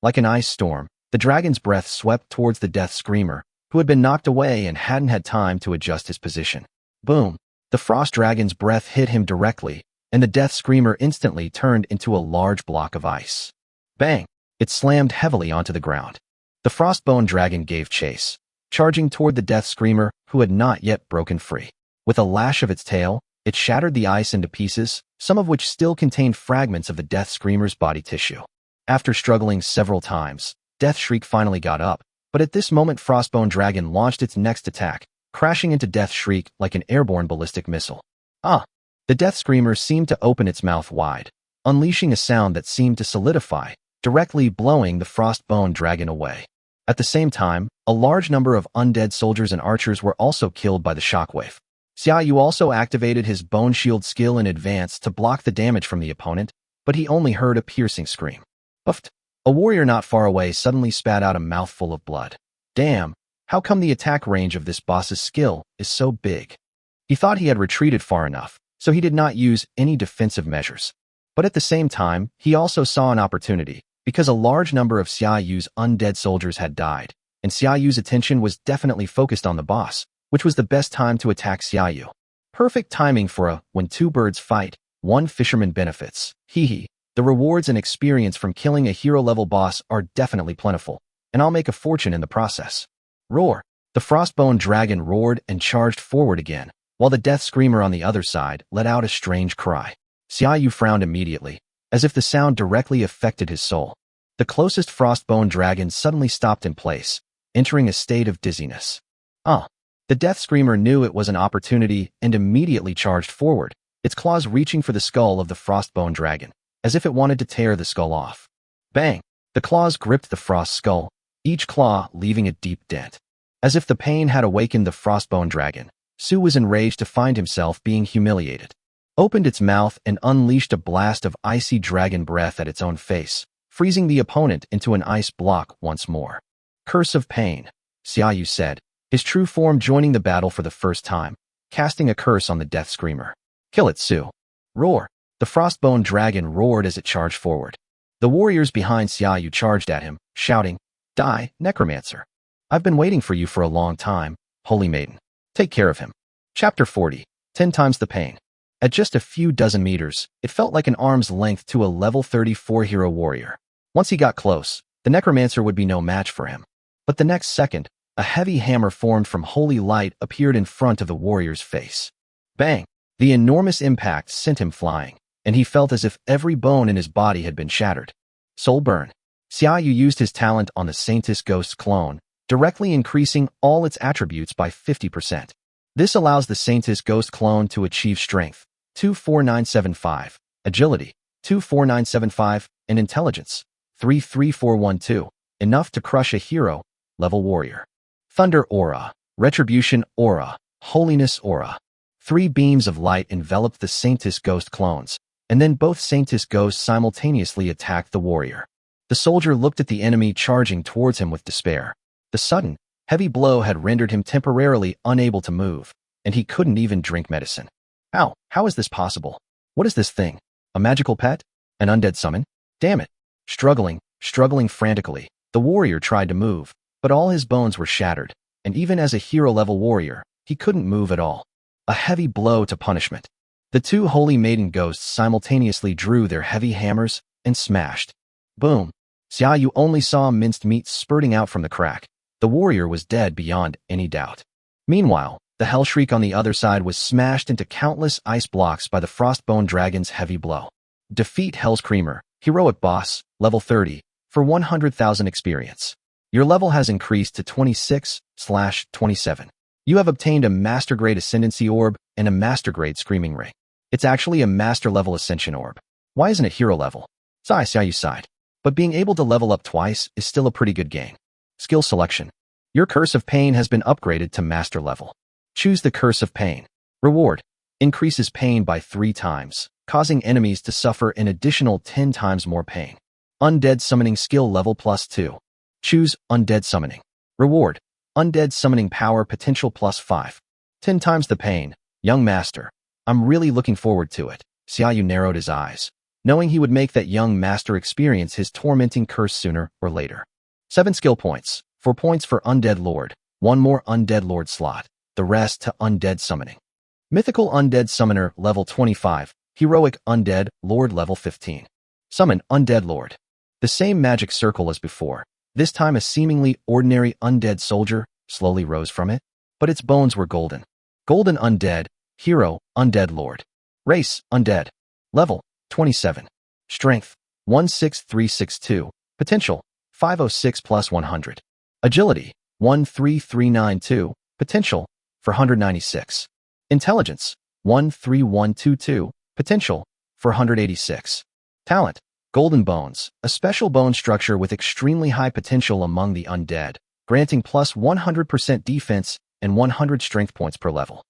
Like an ice storm, the dragon's breath swept towards the Death Screamer, who had been knocked away and hadn't had time to adjust his position. Boom! The Frost Dragon's breath hit him directly, and the Death Screamer instantly turned into a large block of ice. Bang! It slammed heavily onto the ground. The Frostbone Dragon gave chase, charging toward the Death Screamer, who had not yet broken free. With a lash of its tail, it shattered the ice into pieces, some of which still contained fragments of the Death Screamer's body tissue. After struggling several times, Death Shriek finally got up, but at this moment Frostbone Dragon launched its next attack, crashing into Death Shriek like an airborne ballistic missile. Ah! The Death Screamer seemed to open its mouth wide, unleashing a sound that seemed to solidify, directly blowing the Frostbone Dragon away. At the same time, a large number of undead soldiers and archers were also killed by the shockwave. Xia Yu also activated his Bone Shield skill in advance to block the damage from the opponent, but he only heard a piercing scream. Puffed! A warrior not far away suddenly spat out a mouthful of blood. Damn, how come the attack range of this boss's skill is so big? He thought he had retreated far enough, so he did not use any defensive measures. But at the same time, he also saw an opportunity, because a large number of Xia Yu's undead soldiers had died, and Xia Yu's attention was definitely focused on the boss, which was the best time to attack Xia Yu. Perfect timing for a when two birds fight, one fisherman benefits. Hee. The rewards and experience from killing a hero-level boss are definitely plentiful, and I'll make a fortune in the process. Roar! The Frostbone Dragon roared and charged forward again, while the Death Screamer on the other side let out a strange cry. Xia Yu frowned immediately, as if the sound directly affected his soul. The closest Frostbone Dragon suddenly stopped in place, entering a state of dizziness. Ah! The Death Screamer knew it was an opportunity and immediately charged forward, its claws reaching for the skull of the Frostbone Dragon, as if it wanted to tear the skull off. Bang! The claws gripped the Frost skull, each claw leaving a deep dent. As if the pain had awakened the Frostbone Dragon, Su was enraged to find himself being humiliated. Opened its mouth and unleashed a blast of icy dragon breath at its own face, freezing the opponent into an ice block once more. Curse of Pain, Xiaoyu said, his true form joining the battle for the first time, casting a curse on the Death Screamer. Kill it, Su. Roar! The Frostbone Dragon roared as it charged forward. The warriors behind Xiaoyu charged at him, shouting, Die, Necromancer! I've been waiting for you for a long time, Holy Maiden. Take care of him. Chapter 40, 10 times the pain. At just a few dozen meters, it felt like an arm's length to a level 34 hero warrior. Once he got close, the Necromancer would be no match for him. But the next second, a heavy hammer formed from holy light appeared in front of the warrior's face. Bang! The enormous impact sent him flying, and he felt as if every bone in his body had been shattered. Soul Burn. Xiaoyu used his talent on the Saintess Ghost's clone, directly increasing all its attributes by 50%. This allows the Saintess Ghost clone to achieve Strength, 24975, Agility, 24975, and Intelligence, 33412, enough to crush a hero-level warrior. Thunder Aura, Retribution Aura, Holiness Aura. 3 beams of light enveloped the Saintess Ghost clones, and then both Saintess Ghosts simultaneously attacked the warrior. The soldier looked at the enemy charging towards him with despair. The sudden, heavy blow had rendered him temporarily unable to move, and he couldn't even drink medicine. How is this possible? What is this thing? A magical pet? An undead summon? Damn it! Struggling frantically, the warrior tried to move, but all his bones were shattered, and even as a hero-level warrior, he couldn't move at all. A heavy blow to punishment. The 2 Holy Maiden Ghosts simultaneously drew their heavy hammers and smashed. Boom! Xiaoyu only saw minced meat spurting out from the crack. The warrior was dead beyond any doubt. Meanwhile, the Hellshriek on the other side was smashed into countless ice blocks by the Frostbone Dragon's heavy blow. Defeat Hellscreamer, Heroic Boss, level 30, for 100,000 experience. Your level has increased to 26/27. You have obtained a Master Grade Ascendancy Orb and a Master Grade Screaming Ring. It's actually a Master Level Ascension Orb. Why isn't it Hero level? Xiaoyu sighed. But being able to level up twice is still a pretty good gain. Skill Selection. Your Curse of Pain has been upgraded to Master Level. Choose the Curse of Pain. Reward. Increases pain by 3 times, causing enemies to suffer an additional 10 times more pain. Undead Summoning Skill Level +2. Choose Undead Summoning. Reward. Undead Summoning Power Potential +5. 10 times the pain. Young Master. I'm really looking forward to it. Xiaoyu narrowed his eyes, knowing he would make that young master experience his tormenting curse sooner or later. 7 skill points. 4 points for Undead Lord. 1 more Undead Lord slot. The rest to Undead Summoning. Mythical Undead Summoner level 25. Heroic Undead Lord level 15. Summon Undead Lord. The same magic circle as before. This time a seemingly ordinary undead soldier slowly rose from it, but its bones were golden. Golden Undead, Hero, Undead Lord. Race, Undead. Level, 27. Strength, 16362. Potential, 506 plus 100. Agility, 13392. Potential, 496. Intelligence, 13122. Potential, 486. Talent, Golden Bones, a special bone structure with extremely high potential among the undead, granting plus 100% defense and 100 strength points per level.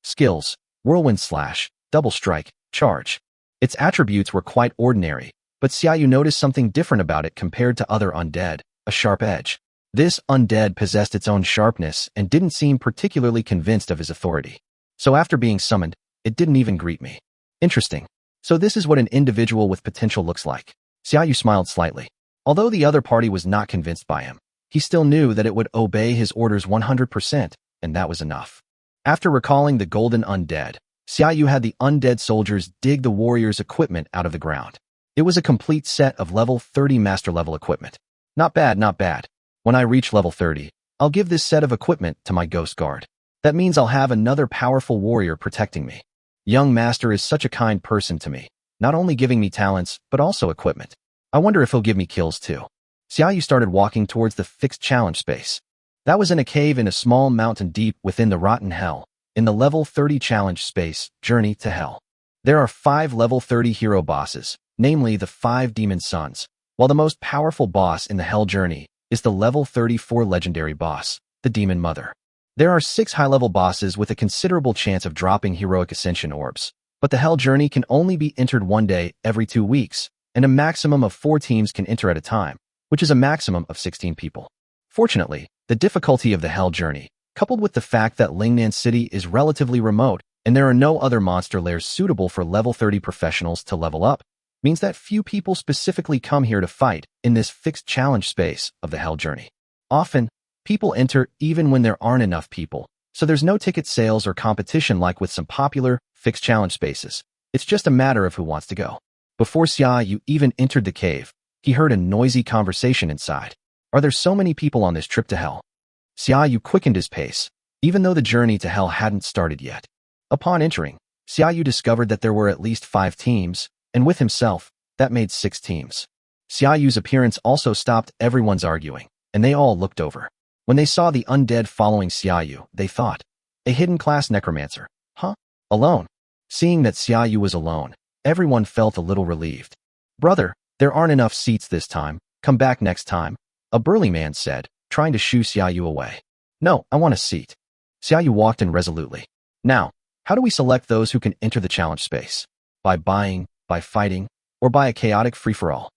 Skills, Whirlwind Slash, Double Strike, Charge. Its attributes were quite ordinary, but Xiaoyu noticed something different about it compared to other undead, a sharp edge. This undead possessed its own sharpness and didn't seem particularly convinced of his authority. So after being summoned, it didn't even greet me. Interesting. So this is what an individual with potential looks like. Xiaoyu smiled slightly. Although the other party was not convinced by him, he still knew that it would obey his orders 100%, and that was enough. After recalling the golden undead, Xiaoyu had the undead soldiers dig the warrior's equipment out of the ground. It was a complete set of level 30 master level equipment. Not bad, not bad. When I reach level 30, I'll give this set of equipment to my ghost guard. That means I'll have another powerful warrior protecting me. Young Master is such a kind person to me, not only giving me talents, but also equipment. I wonder if he'll give me kills too. Xiaoyu started walking towards the fixed challenge space. That was in a cave in a small mountain deep within the rotten hell, in the level 30 challenge space, Journey to Hell. There are 5 level 30 hero bosses, namely the 5 demon sons, while the most powerful boss in the Hell Journey is the level 34 legendary boss, the Demon Mother. There are 6 high-level bosses with a considerable chance of dropping heroic ascension orbs, but the Hell Journey can only be entered one day every 2 weeks, and a maximum of 4 teams can enter at a time, which is a maximum of 16 people. Fortunately, the difficulty of the Hell Journey, coupled with the fact that Lingnan City is relatively remote and there are no other monster lairs suitable for level 30 professionals to level up, means that few people specifically come here to fight in this fixed challenge space of the Hell Journey. Often, people enter even when there aren't enough people, so there's no ticket sales or competition like with some popular, fixed challenge spaces. It's just a matter of who wants to go. Before Xia Yu even entered the cave, he heard a noisy conversation inside. Are there so many people on this trip to Hell? Xia Yu quickened his pace, even though the journey to Hell hadn't started yet. Upon entering, Xia Yu discovered that there were at least 5 teams, and with himself, that made 6 teams. Xia Yu's appearance also stopped everyone's arguing, and they all looked over. When they saw the undead following Xia Yu, they thought, a hidden class necromancer, huh? Alone. Seeing that Xia Yu was alone, everyone felt a little relieved. Brother, there aren't enough seats this time, come back next time, a burly man said, trying to shoo Xia Yu away. No, I want a seat. Xia Yu walked in resolutely. Now, how do we select those who can enter the challenge space? By buying, by fighting, or by a chaotic free-for-all?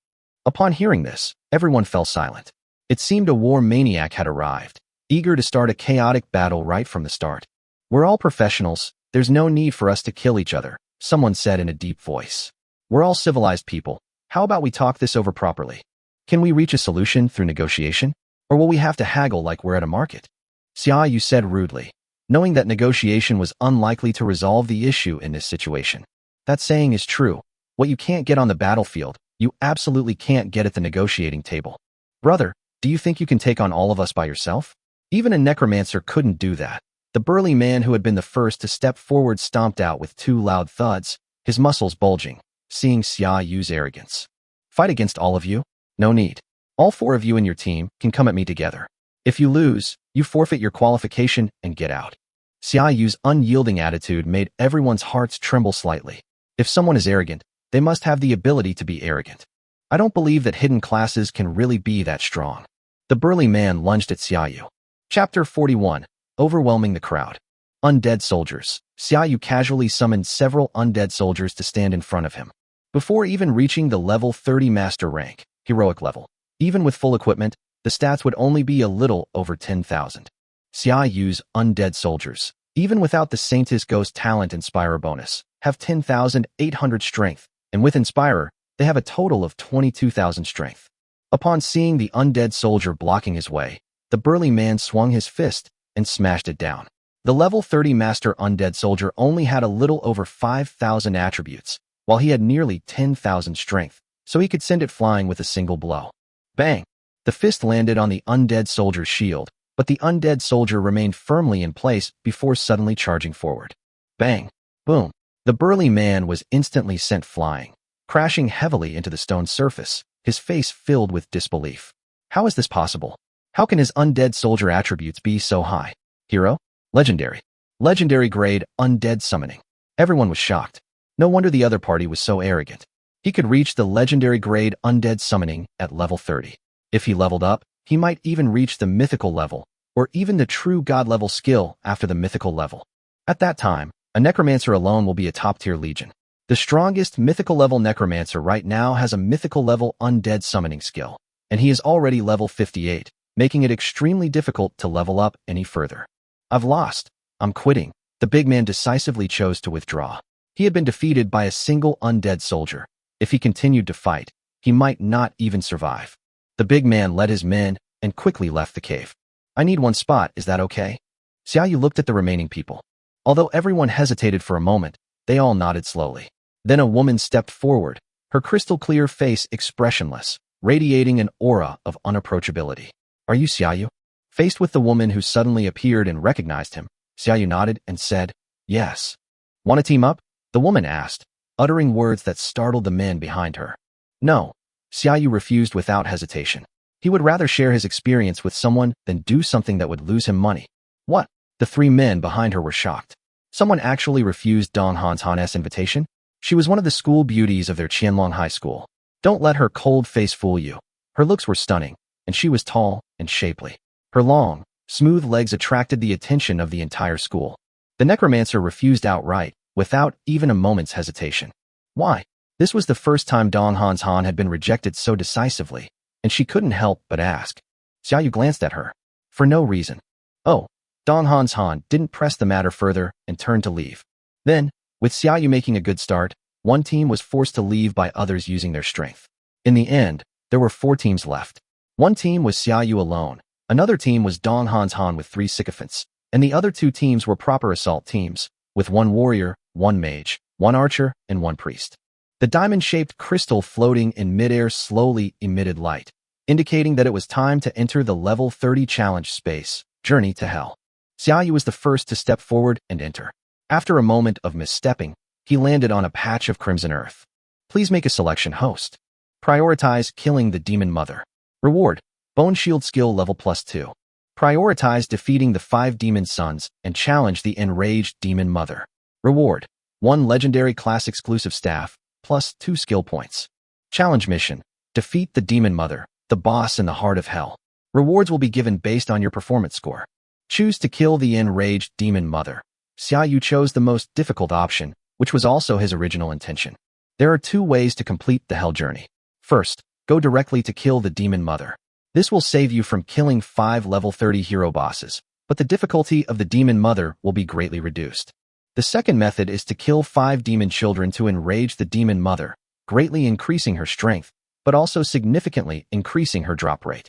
Upon hearing this, everyone fell silent. It seemed a war maniac had arrived, eager to start a chaotic battle right from the start. We're all professionals, there's no need for us to kill each other, someone said in a deep voice. We're all civilized people, how about we talk this over properly? Can we reach a solution through negotiation? Or will we have to haggle like we're at a market? Xia Yu said rudely, knowing that negotiation was unlikely to resolve the issue in this situation. That saying is true. What you can't get on the battlefield, you absolutely can't get at the negotiating table. Brother, do you think you can take on all of us by yourself? Even a necromancer couldn't do that. The burly man who had been the first to step forward stomped out with 2 loud thuds, his muscles bulging, seeing Xia Yu's arrogance. Fight against all of you? No need. All 4 of you in your team can come at me together. If you lose, you forfeit your qualification and get out. Xia Yu's unyielding attitude made everyone's hearts tremble slightly. If someone is arrogant, they must have the ability to be arrogant. I don't believe that hidden classes can really be that strong. The burly man lunged at Xia Yu. Chapter 41. Overwhelming the crowd. Undead soldiers. Xia Yu casually summoned several undead soldiers to stand in front of him. Before even reaching the level 30 master rank, heroic level, even with full equipment, the stats would only be a little over 10,000. Xia Yu's undead soldiers, even without the Saintess Ghost talent Inspirer bonus, have 10,800 strength, and with Inspirer, they have a total of 22,000 strength. Upon seeing the undead soldier blocking his way, the burly man swung his fist and smashed it down. The level 30 master undead soldier only had a little over 5,000 attributes, while he had nearly 10,000 strength, so he could send it flying with a single blow. Bang! The fist landed on the undead soldier's shield, but the undead soldier remained firmly in place before suddenly charging forward. Bang! Boom! The burly man was instantly sent flying, crashing heavily into the stone surface, his face filled with disbelief. How is this possible? How can his undead soldier attributes be so high? Hero? Legendary. Legendary grade undead summoning. Everyone was shocked. No wonder the other party was so arrogant. He could reach the legendary grade undead summoning at level 30. If he leveled up, he might even reach the mythical level, or even the true god level skill after the mythical level. At that time, a necromancer alone will be a top-tier legion. The strongest mythical level necromancer right now has a mythical level undead summoning skill, and he is already level 58, making it extremely difficult to level up any further. I've lost. I'm quitting. The big man decisively chose to withdraw. He had been defeated by a single undead soldier. If he continued to fight, he might not even survive. The big man led his men and quickly left the cave. I need one spot, is that okay? Xia Yu looked at the remaining people. Although everyone hesitated for a moment, they all nodded slowly. Then a woman stepped forward, her crystal-clear face expressionless, radiating an aura of unapproachability. Are you Xia Yu? Faced with the woman who suddenly appeared and recognized him, Xia Yu nodded and said, yes. Want to team up? The woman asked, uttering words that startled the men behind her. No. Xia Yu refused without hesitation. He would rather share his experience with someone than do something that would lose him money. What? The three men behind her were shocked. Someone actually refused Dong Han's invitation? She was one of the school beauties of their Qianlong High School. Don't let her cold face fool you. Her looks were stunning, and she was tall and shapely. Her long, smooth legs attracted the attention of the entire school. The necromancer refused outright, without even a moment's hesitation. Why? This was the first time Dong Han had been rejected so decisively, and she couldn't help but ask. Xiaoyu glanced at her. For no reason. Oh, Dong Han didn't press the matter further and turned to leave. Then, with Xiaoyu making a good start, one team was forced to leave by others using their strength. In the end, there were 4 teams left. One team was Xiaoyu alone, another team was Dong Han with 3 sycophants, and the other 2 teams were proper assault teams, with 1 warrior, 1 mage, 1 archer, and 1 priest. The diamond-shaped crystal floating in midair slowly emitted light, indicating that it was time to enter the level 30 challenge space, Journey to Hell. Xiaoyu was the first to step forward and enter. After a moment of misstepping, he landed on a patch of crimson earth. Please make a selection, host. Prioritize killing the demon mother. Reward: Bone Shield skill level +2. Prioritize defeating the 5 demon sons and challenge the enraged demon mother. Reward: 1 legendary class exclusive staff, +2 skill points. Challenge mission: defeat the demon mother, the boss in the heart of hell. Rewards will be given based on your performance score. Choose to kill the enraged demon mother. Xiaoyu chose the most difficult option, which was also his original intention. There are 2 ways to complete the hell journey. First, go directly to kill the demon mother. This will save you from killing 5 level 30 hero bosses, but the difficulty of the demon mother will be greatly reduced. The second method is to kill 5 demon children to enrage the demon mother, greatly increasing her strength, but also significantly increasing her drop rate.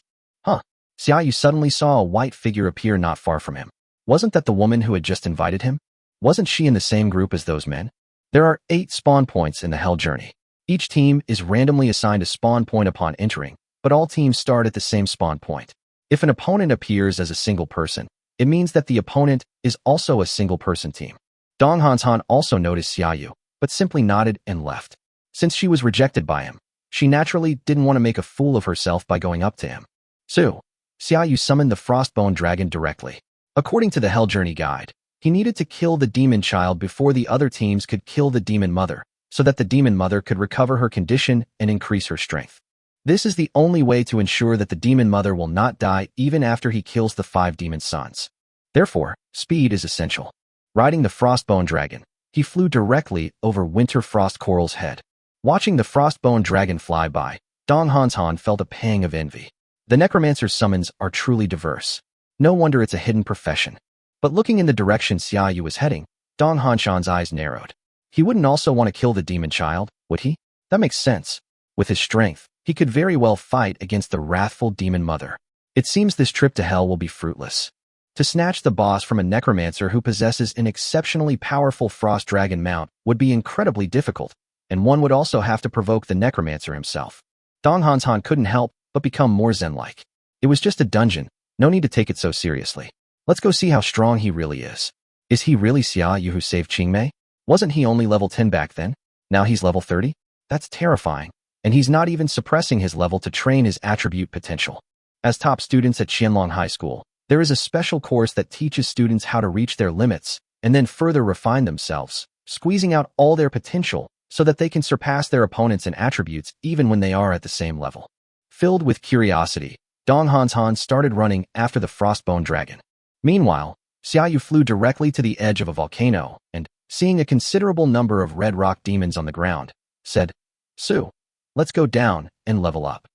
Xiaoyu suddenly saw a white figure appear not far from him. Wasn't that the woman who had just invited him? Wasn't she in the same group as those men? There are 8 spawn points in the hell journey. Each team is randomly assigned a spawn point upon entering, but all teams start at the same spawn point. If an opponent appears as a single person, it means that the opponent is also a single-person team. Dong Han also noticed Xiaoyu, but simply nodded and left. Since she was rejected by him, she naturally didn't want to make a fool of herself by going up to him. So, Xiaoyu summoned the Frostbone Dragon directly. According to the Hell Journey Guide, he needed to kill the demon child before the other teams could kill the demon mother, so that the demon mother could recover her condition and increase her strength. This is the only way to ensure that the demon mother will not die even after he kills the 5 demon sons. Therefore, speed is essential. Riding the Frostbone Dragon, he flew directly over Winter Frost Coral's head. Watching the Frostbone Dragon fly by, Dong Han felt a pang of envy. The necromancer's summons are truly diverse. No wonder it's a hidden profession. But looking in the direction Xiaoyu was heading, Dong Han's eyes narrowed. He wouldn't also want to kill the demon child, would he? That makes sense. With his strength, he could very well fight against the wrathful demon mother. It seems this trip to hell will be fruitless. To snatch the boss from a necromancer who possesses an exceptionally powerful frost dragon mount would be incredibly difficult, and one would also have to provoke the necromancer himself. Dong Han couldn't help but become more zen-like. It was just a dungeon, no need to take it so seriously. Let's go see how strong he really is. Is he really Xiaoyu who saved Qingmei? Wasn't he only level 10 back then? Now he's level 30? That's terrifying. And he's not even suppressing his level to train his attribute potential. As top students at Qianlong High School, there is a special course that teaches students how to reach their limits and then further refine themselves, squeezing out all their potential so that they can surpass their opponents in attributes even when they are at the same level. Filled with curiosity, Dong Han started running after the Frostbone Dragon. Meanwhile, Xiaoyu flew directly to the edge of a volcano and, seeing a considerable number of red rock demons on the ground, said, "Su, let's go down and level up."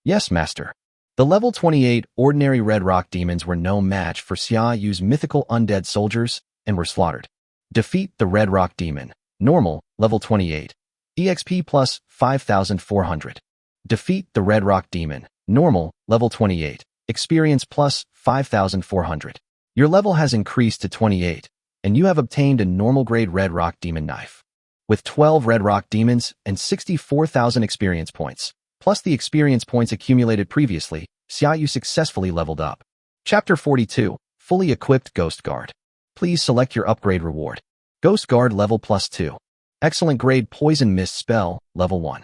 "Yes, master." The level 28 ordinary red rock demons were no match for Xiaoyu's mythical undead soldiers and were slaughtered. Defeat the red rock demon. Normal, level 28. EXP plus 5,400. Defeat the red rock demon. Normal, level 28. Experience plus 5,400. Your level has increased to 28, and you have obtained a normal grade red rock demon knife. With 12 red rock demons and 64,000 experience points, plus the experience points accumulated previously, Xiaoyu successfully leveled up. Chapter 42, Fully Equipped Ghost Guard. Please select your upgrade reward. Ghost Guard level +2. Excellent grade Poison Mist spell, level 1.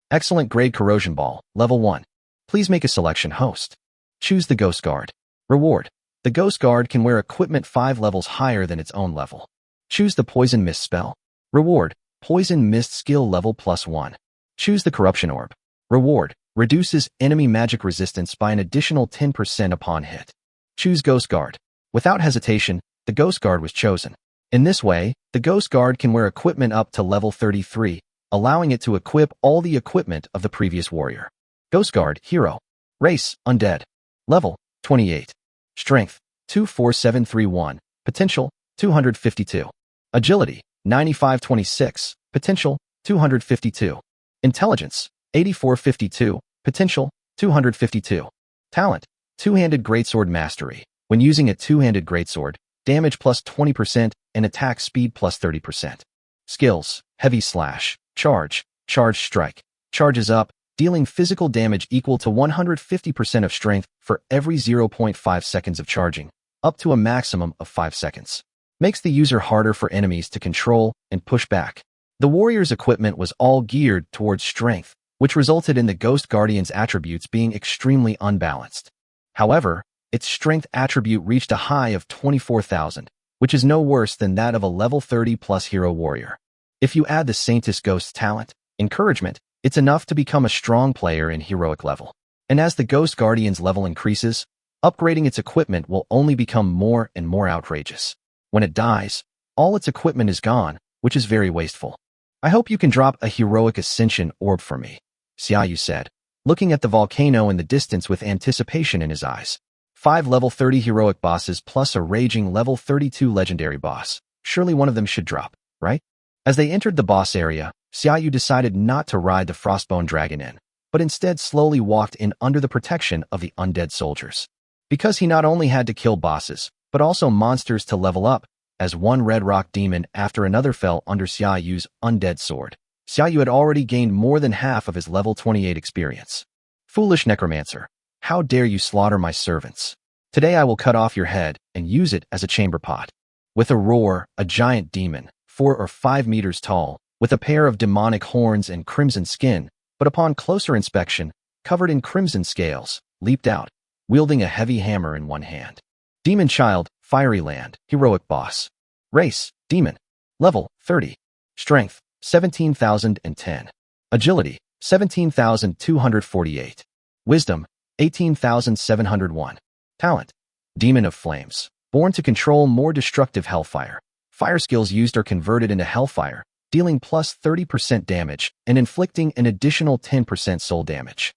Excellent grade Corrosion Ball, level 1. Please make a selection host. Choose the Ghost Guard. Reward. The Ghost Guard can wear equipment 5 levels higher than its own level. Choose the Poison Mist spell. Reward. Poison Mist skill level +1. Choose the Corruption Orb. Reward. Reduces enemy magic resistance by an additional 10% upon hit. Choose Ghost Guard. Without hesitation, the Ghost Guard was chosen. In this way, the Ghost Guard can wear equipment up to level 33, allowing it to equip all the equipment of the previous warrior. Ghost Guard Hero. Race, Undead. Level, 28. Strength, 24731. Potential, 252. Agility, 9526. Potential, 252. Intelligence, 8452. Potential, 252. Talent, Two-Handed Greatsword Mastery. When using a two-handed greatsword, damage plus 20% and attack speed plus 30%. Skills, Heavy Slash, Charge, Charge Strike. Charges up, dealing physical damage equal to 150% of strength for every 0.5 seconds of charging, up to a maximum of 5 seconds. Makes the user harder for enemies to control and push back. The warrior's equipment was all geared towards strength, which resulted in the Ghost Guardian's attributes being extremely unbalanced. However, its strength attribute reached a high of 24,000, which is no worse than that of a level 30 plus hero warrior. If you add the Saintis Ghost's talent, Encouragement, it's enough to become a strong player in heroic level. And as the Ghost Guardian's level increases, upgrading its equipment will only become more and more outrageous. When it dies, all its equipment is gone, which is very wasteful. I hope you can drop a heroic ascension orb for me, Xiaoyu said, looking at the volcano in the distance with anticipation in his eyes. 5 level 30 heroic bosses plus a raging level 32 legendary boss. Surely one of them should drop, right? As they entered the boss area, Xiaoyu decided not to ride the Frostbone Dragon in, but instead slowly walked in under the protection of the undead soldiers. Because he not only had to kill bosses, but also monsters to level up, as one red rock demon after another fell under Xiaoyu's undead sword. Xiaoyu had already gained more than half of his level 28 experience. Foolish necromancer, how dare you slaughter my servants? Today I will cut off your head and use it as a chamber pot. With a roar, a giant demon, 4 or 5 meters tall, with a pair of demonic horns and crimson skin, but upon closer inspection, covered in crimson scales, leaped out, wielding a heavy hammer in one hand. Demon Child, Fiery Land, Heroic Boss. Race, Demon. Level, 30. Strength, 17,010. Agility, 17,248. Wisdom, 18,701. Talent, Demon of Flames. Born to control more destructive hellfire. Fire skills used are converted into hellfire, dealing plus 30% damage and inflicting an additional 10% soul damage.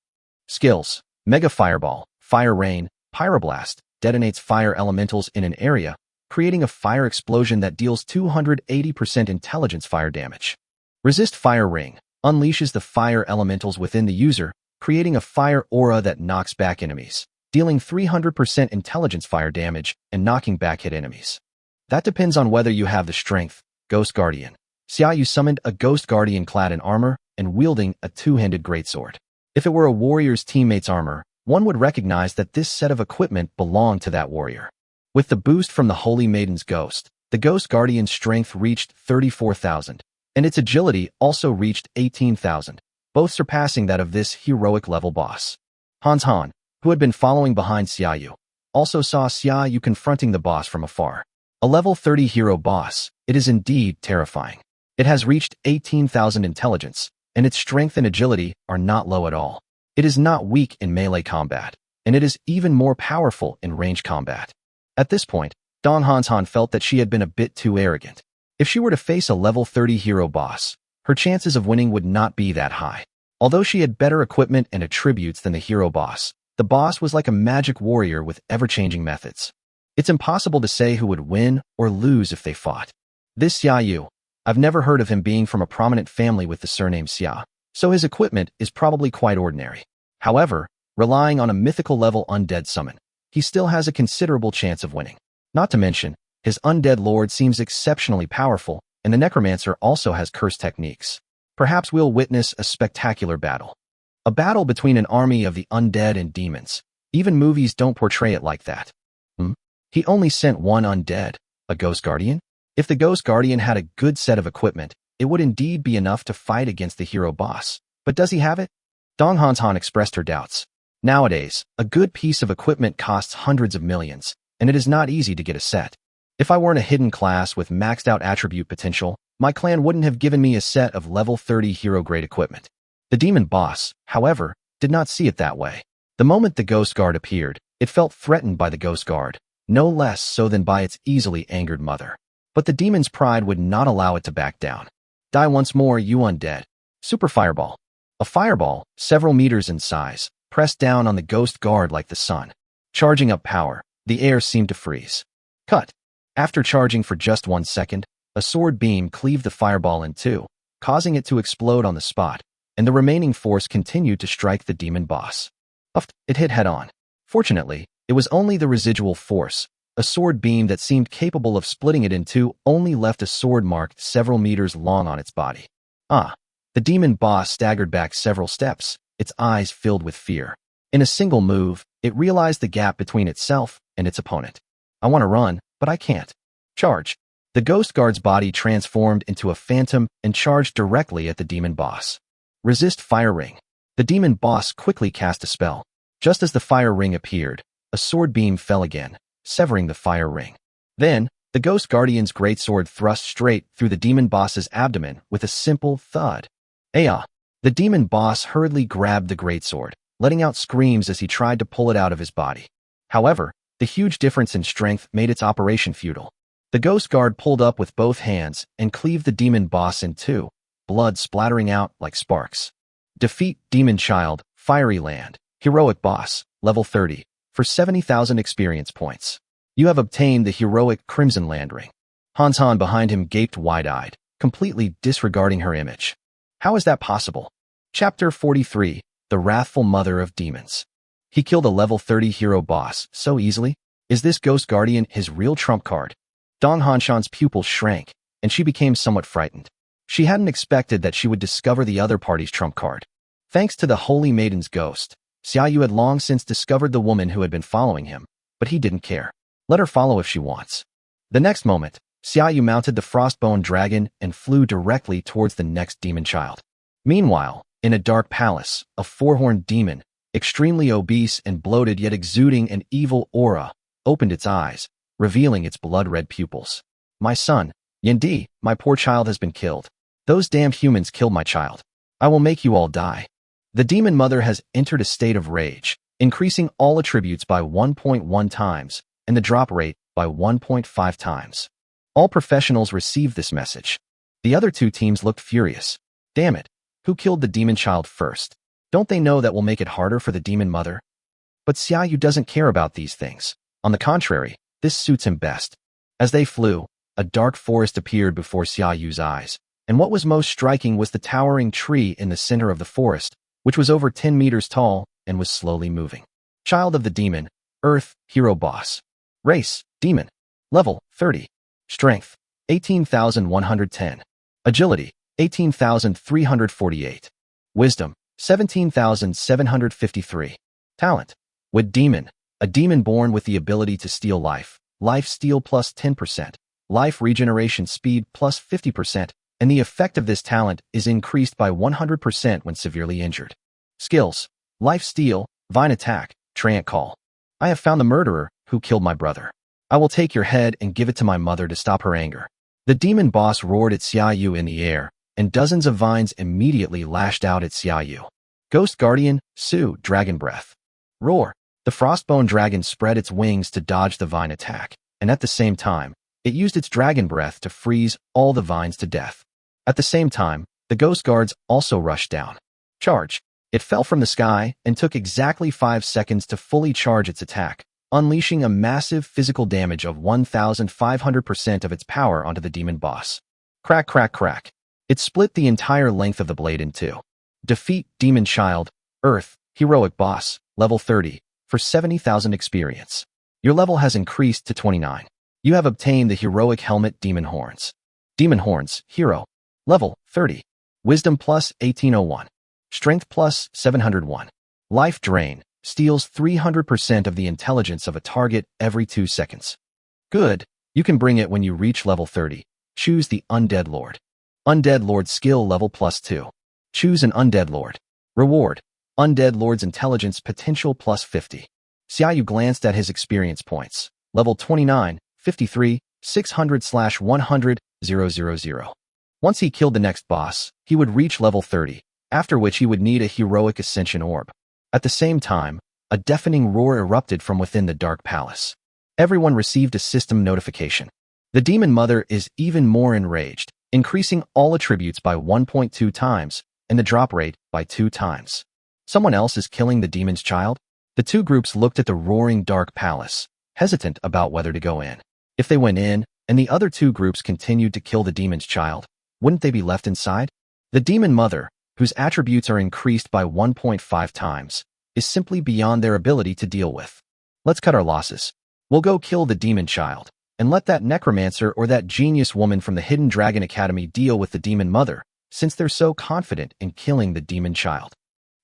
Skills, Mega Fireball, Fire Rain, Pyroblast, detonates fire elementals in an area, creating a fire explosion that deals 280% intelligence fire damage. Resist Fire Ring, unleashes the fire elementals within the user, creating a fire aura that knocks back enemies, dealing 300% intelligence fire damage and knocking back hit enemies. That depends on whether you have the strength. Ghost Guardian. Xiaoyu summoned a Ghost Guardian clad in armor and wielding a two-handed greatsword. If it were a warrior's teammate's armor, one would recognize that this set of equipment belonged to that warrior. With the boost from the Holy Maiden's ghost, the Ghost Guardian's strength reached 34,000, and its agility also reached 18,000, both surpassing that of this heroic level boss. Hans Han, who had been following behind Xiaoyu, also saw Xiaoyu confronting the boss from afar. A level 30 hero boss, it is indeed terrifying. It has reached 18,000 intelligence, and its strength and agility are not low at all. It is not weak in melee combat, and it is even more powerful in range combat. At this point, Dong Hansan felt that she had been a bit too arrogant. If she were to face a level 30 hero boss, her chances of winning would not be that high. Although she had better equipment and attributes than the hero boss, the boss was like a magic warrior with ever-changing methods. It's impossible to say who would win or lose if they fought. This Xiaoyu, I've never heard of him being from a prominent family with the surname Xia, so his equipment is probably quite ordinary. However, relying on a mythical level undead summon, he still has a considerable chance of winning. Not to mention, his undead lord seems exceptionally powerful, and the necromancer also has curse techniques. Perhaps we'll witness a spectacular battle. A battle between an army of the undead and demons. Even movies don't portray it like that. He only sent one undead, a Ghost Guardian? If the Ghost Guardian had a good set of equipment, it would indeed be enough to fight against the hero boss. But does he have it? Dong Hansan expressed her doubts. Nowadays, a good piece of equipment costs hundreds of millions, and it is not easy to get a set. If I weren't a hidden class with maxed out attribute potential, my clan wouldn't have given me a set of level 30 hero-grade equipment. The demon boss, however, did not see it that way. The moment the Ghost Guard appeared, it felt threatened by the Ghost Guard, no less so than by its easily angered mother. But the demon's pride would not allow it to back down. Die once more, you undead. Super Fireball. A fireball, several meters in size, pressed down on the Ghost Guard like the sun. Charging up power, the air seemed to freeze. Cut. After charging for just 1 second, a sword beam cleaved the fireball in two, causing it to explode on the spot, and the remaining force continued to strike the demon boss. It hit head-on. Fortunately, it was only the residual force. A sword beam that seemed capable of splitting it in two only left a sword marked several meters long on its body. The demon boss staggered back several steps, its eyes filled with fear. In a single move, it realized the gap between itself and its opponent. I want to run, but I can't. Charge. The Ghost Guard's body transformed into a phantom and charged directly at the demon boss. Resist Fire Ring. The demon boss quickly cast a spell. Just as the fire ring appeared, a sword beam fell again, severing the fire ring. Then, the Ghost Guardian's greatsword thrust straight through the demon boss's abdomen with a simple thud. The demon boss hurriedly grabbed the greatsword, letting out screams as he tried to pull it out of his body. However, the huge difference in strength made its operation futile. The Ghost Guard pulled up with both hands and cleaved the demon boss in two, blood splattering out like sparks. Defeat Demon Child, Fiery Land, Heroic Boss, level 30, for 70,000 experience points. You have obtained the heroic Crimson Land Ring. Hansan behind him gaped wide-eyed, completely disregarding her image. How is that possible? Chapter 43, The Wrathful Mother of Demons. He killed a level 30 hero boss so easily? Is this Ghost Guardian his real trump card? Dong Hanshan's pupils shrank, and she became somewhat frightened. She hadn't expected that she would discover the other party's trump card. Thanks to the Holy Maiden's ghost, Xiaoyu had long since discovered the woman who had been following him, but he didn't care. Let her follow if she wants. The next moment, Xiaoyu mounted the Frostbone Dragon and flew directly towards the next demon child. Meanwhile, in a dark palace, a four-horned demon, extremely obese and bloated yet exuding an evil aura, opened its eyes, revealing its blood-red pupils. My son, Yendi, my poor child has been killed. Those damned humans killed my child. I will make you all die. The demon mother has entered a state of rage, increasing all attributes by 1.1 times, and the drop rate by 1.5 times. All professionals received this message. The other two teams looked furious. Damn it, who killed the demon child first? Don't they know that will make it harder for the demon mother? But Xiaoyu doesn't care about these things. On the contrary, this suits him best. As they flew, a dark forest appeared before Xiaoyu's eyes, and what was most striking was the towering tree in the center of the forest, which was over 10 meters tall and was slowly moving. Child of the Demon, Earth, Hero Boss. Race, Demon. Level, 30. Strength, 18,110. Agility, 18,348. Wisdom, 17,753. Talent, Wood Demon. A demon born with the ability to steal life. Life steal plus 10%. Life regeneration speed plus 50%. And the effect of this talent is increased by 100% when severely injured. Skills, Life Steal, Vine Attack, Treant Call. I have found the murderer who killed my brother. I will take your head and give it to my mother to stop her anger. The demon boss roared at Xiaoyu in the air, and dozens of vines immediately lashed out at Xiaoyu. Ghost Guardian, Su, Dragon Breath. Roar. The Frostbone Dragon spread its wings to dodge the vine attack, and at the same time, it used its Dragon Breath to freeze all the vines to death. At the same time, the Ghost Guards also rushed down. Charge. It fell from the sky and took exactly 5 seconds to fully charge its attack, unleashing a massive physical damage of 1,500% of its power onto the demon boss. Crack, crack, crack. It split the entire length of the blade in two. Defeat Demon Child, Earth, Heroic Boss, level 30, for 70,000 experience. Your level has increased to 29. You have obtained the Heroic Helmet Demon Horns. Demon Horns, Hero. Level, 30. Wisdom plus 1801. Strength plus 701. Life Drain. Steals 300% of the intelligence of a target every 2 seconds. Good. You can bring it when you reach level 30. Choose the Undead Lord. Undead Lord skill level plus 2. Choose an Undead Lord. Reward. Undead Lord's Intelligence Potential plus 50. Xiaoyu glanced at his experience points. Level 29, 53, 600/100, 000. Once he killed the next boss, he would reach level 30, after which he would need a heroic ascension orb. At the same time, a deafening roar erupted from within the Dark Palace. Everyone received a system notification. The Demon Mother is even more enraged, increasing all attributes by 1.2 times, and the drop rate by 2 times. Someone else is killing the demon's child? The two groups looked at the roaring Dark Palace, hesitant about whether to go in. If they went in, and the other two groups continued to kill the demon's child, wouldn't they be left inside? The Demon Mother, whose attributes are increased by 1.5 times, is simply beyond their ability to deal with. Let's cut our losses. We'll go kill the demon child, and let that necromancer or that genius woman from the Hidden Dragon Academy deal with the Demon Mother, since they're so confident in killing the demon child.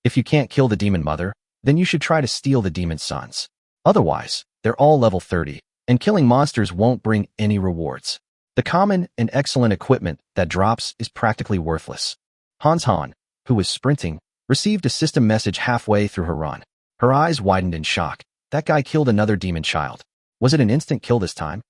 If you can't kill the Demon Mother, then you should try to steal the demon sons. Otherwise, they're all level 30, and killing monsters won't bring any rewards. The common and excellent equipment that drops is practically worthless. Hans Han, who was sprinting, received a system message halfway through her run. Her eyes widened in shock. That guy killed another demon child. Was it an instant kill this time?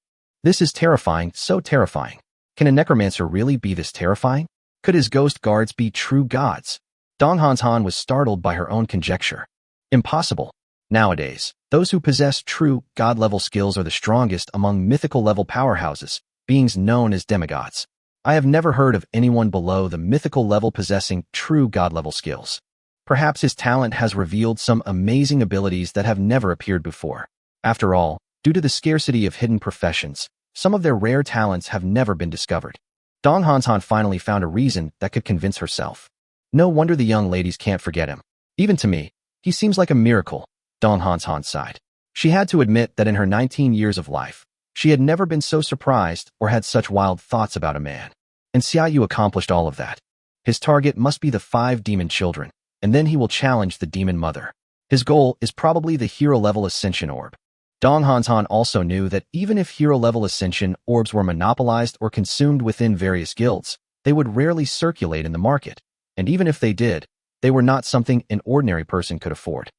This is terrifying, so terrifying. Can a necromancer really be this terrifying? Could his ghost guards be true gods? Dong Hans Han was startled by her own conjecture. Impossible. Nowadays, those who possess true god-level skills are the strongest among mythical-level powerhouses, beings known as demigods. I have never heard of anyone below the mythical level possessing true god-level skills. Perhaps his talent has revealed some amazing abilities that have never appeared before. After all, due to the scarcity of hidden professions, some of their rare talents have never been discovered. Dong Hans Han finally found a reason that could convince herself. No wonder the young ladies can't forget him. Even to me, he seems like a miracle, Dong Hans Han sighed. She had to admit that in her 19 years of life, she had never been so surprised or had such wild thoughts about a man. And Xiaoyu accomplished all of that. His target must be the 5 demon children, and then he will challenge the Demon Mother. His goal is probably the hero-level ascension orb. Dong Hans Han also knew that even if hero-level ascension orbs were monopolized or consumed within various guilds, they would rarely circulate in the market, and even if they did, they were not something an ordinary person could afford.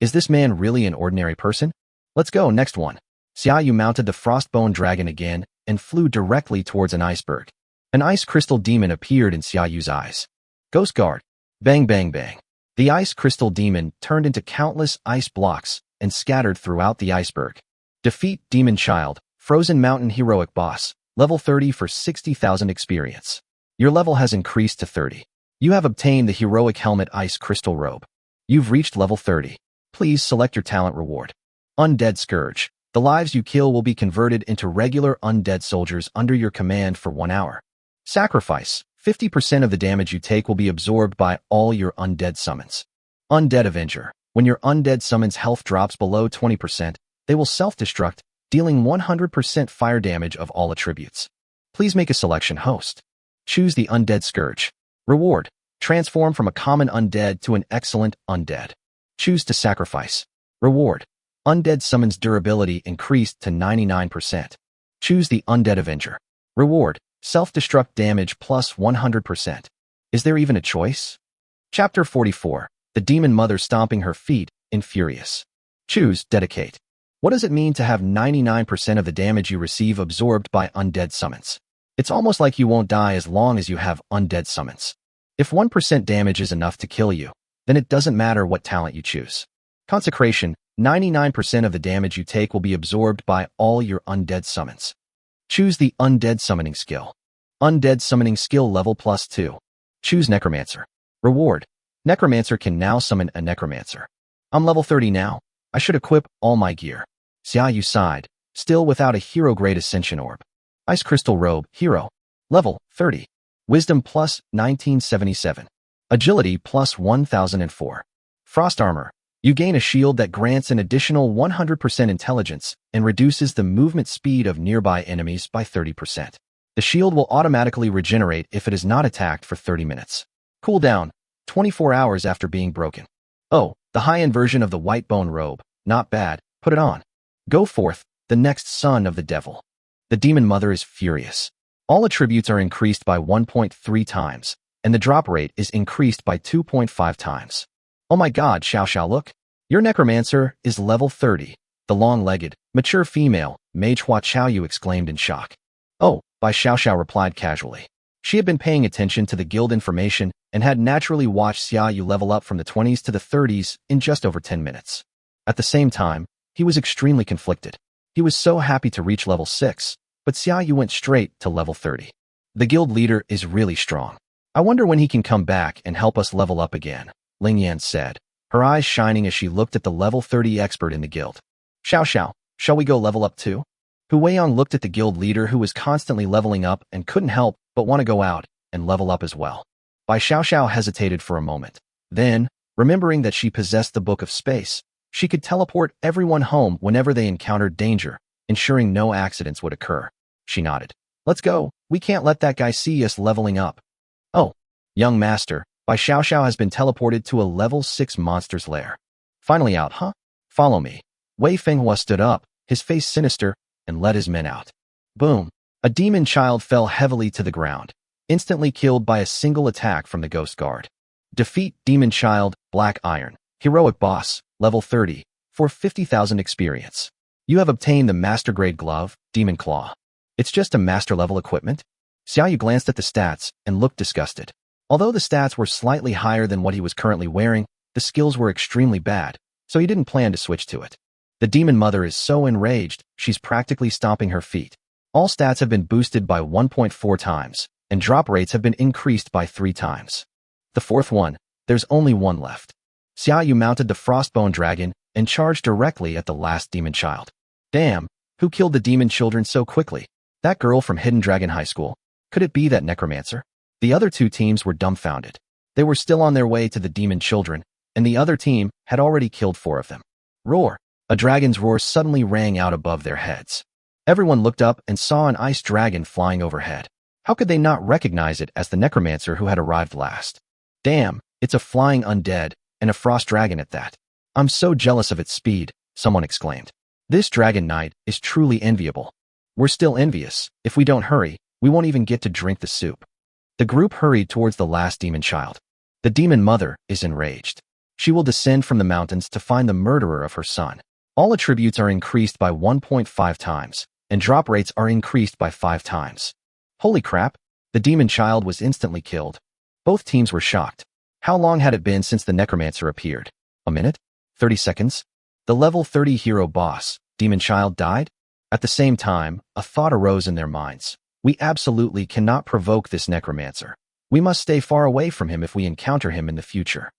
Is this man really an ordinary person? Let's go, next one. Xiaoyu mounted the Frostbone Dragon again and flew directly towards an iceberg. An ice crystal demon appeared in Xiaoyu's eyes. Ghost Guard. Bang bang bang. The ice crystal demon turned into countless ice blocks and scattered throughout the iceberg. Defeat Demon Child, Frozen Mountain Heroic Boss, level 30 for 60,000 experience. Your level has increased to 30. You have obtained the Heroic Helmet Ice Crystal Robe. You've reached level 30. Please select your talent reward. Undead Scourge. The lives you kill will be converted into regular undead soldiers under your command for 1 hour. Sacrifice. 50% of the damage you take will be absorbed by all your undead summons. Undead Avenger. When your undead summons health drops below 20%, they will self-destruct, dealing 100% fire damage of all attributes. Please make a selection host. Choose the Undead Scourge. Reward. Transform from a common undead to an excellent undead. Choose to sacrifice. Reward. Undead summons durability increased to 99%. Choose the Undead Avenger. Reward. Self-destruct damage plus 100%. Is there even a choice? Chapter 44. The Demon Mother stomping her feet, infurious. Choose Dedicate. What does it mean to have 99% of the damage you receive absorbed by undead summons? It's almost like you won't die as long as you have undead summons. If 1% damage is enough to kill you, then it doesn't matter what talent you choose. Consecration. 99% of the damage you take will be absorbed by all your undead summons. Choose the Undead Summoning Skill. Undead Summoning Skill level plus 2. Choose Necromancer. Reward. Necromancer can now summon a Necromancer. I'm level 30 now. I should equip all my gear. Xiaoyu sighed, still without a hero-grade Ascension Orb. Ice Crystal Robe, Hero. Level 30. Wisdom plus 1977. Agility plus 1004. Frost Armor. You gain a shield that grants an additional 100% intelligence and reduces the movement speed of nearby enemies by 30%. The shield will automatically regenerate if it is not attacked for 30 minutes. Cooldown. 24 hours after being broken. Oh, the high-end version of the White Bone Robe. Not bad. Put it on. Go forth, the next son of the devil. The Demon Mother is furious. All attributes are increased by 1.3 times, and the drop rate is increased by 2.5 times. Oh my god, Xiao Xiao, look. Your necromancer is level 30. The long-legged, mature female, Mage Hua Xiaoyu exclaimed in shock. Oh, Bai Xiao Xiao replied casually. She had been paying attention to the guild information and had naturally watched Xiaoyu level up from the 20s to the 30s in just over 10 minutes. At the same time, he was extremely conflicted. He was so happy to reach level 6, but Xiaoyu went straight to level 30. The guild leader is really strong. I wonder when he can come back and help us level up again, Ling Yan said, her eyes shining as she looked at the level 30 expert in the guild. Xiao Xiao, shall we go level up too? Hu Weiyang looked at the guild leader who was constantly leveling up and couldn't help but want to go out and level up as well. Bai Xiao Xiao hesitated for a moment. Then, remembering that she possessed the Book of Space, she could teleport everyone home whenever they encountered danger, ensuring no accidents would occur. She nodded. Let's go. We can't let that guy see us leveling up. Oh, young master, Bai Xiao Xiao has been teleported to a level 6 monster's lair. Finally out, huh? Follow me. Wei Fenghua stood up, his face sinister, and led his men out. Boom. A demon child fell heavily to the ground, instantly killed by a single attack from the Ghost Guard. Defeat Demon Child, Black Iron, Heroic Boss, level 30, for 50,000 experience. You have obtained the Master Grade Glove, Demon Claw. It's just a master level equipment? Xiaoyu glanced at the stats and looked disgusted. Although the stats were slightly higher than what he was currently wearing, the skills were extremely bad, so he didn't plan to switch to it. The demon mother is so enraged, she's practically stomping her feet. All stats have been boosted by 1.4 times, and drop rates have been increased by 3 times. The fourth one, there's only one left. Xiaoyu mounted the Frostbone Dragon and charged directly at the last demon child. Damn, who killed the demon children so quickly? That girl from Hidden Dragon High School. Could it be that necromancer? The other two teams were dumbfounded. They were still on their way to the demon children, and the other team had already killed 4 of them. Roar! A dragon's roar suddenly rang out above their heads. Everyone looked up and saw an ice dragon flying overhead. How could they not recognize it as the necromancer who had arrived last? Damn, it's a flying undead, and a frost dragon at that. I'm so jealous of its speed, someone exclaimed. This dragon knight is truly enviable. We're still envious. If we don't hurry, we won't even get to drink the soup. The group hurried towards the last demon child. The demon mother is enraged. She will descend from the mountains to find the murderer of her son. All attributes are increased by 1.5 times, and drop rates are increased by 5 times. Holy crap! The demon child was instantly killed. Both teams were shocked. How long had it been since the necromancer appeared? A minute? 30 seconds? The level 30 hero boss, demon child, died? At the same time, a thought arose in their minds. We absolutely cannot provoke this necromancer. We must stay far away from him if we encounter him in the future.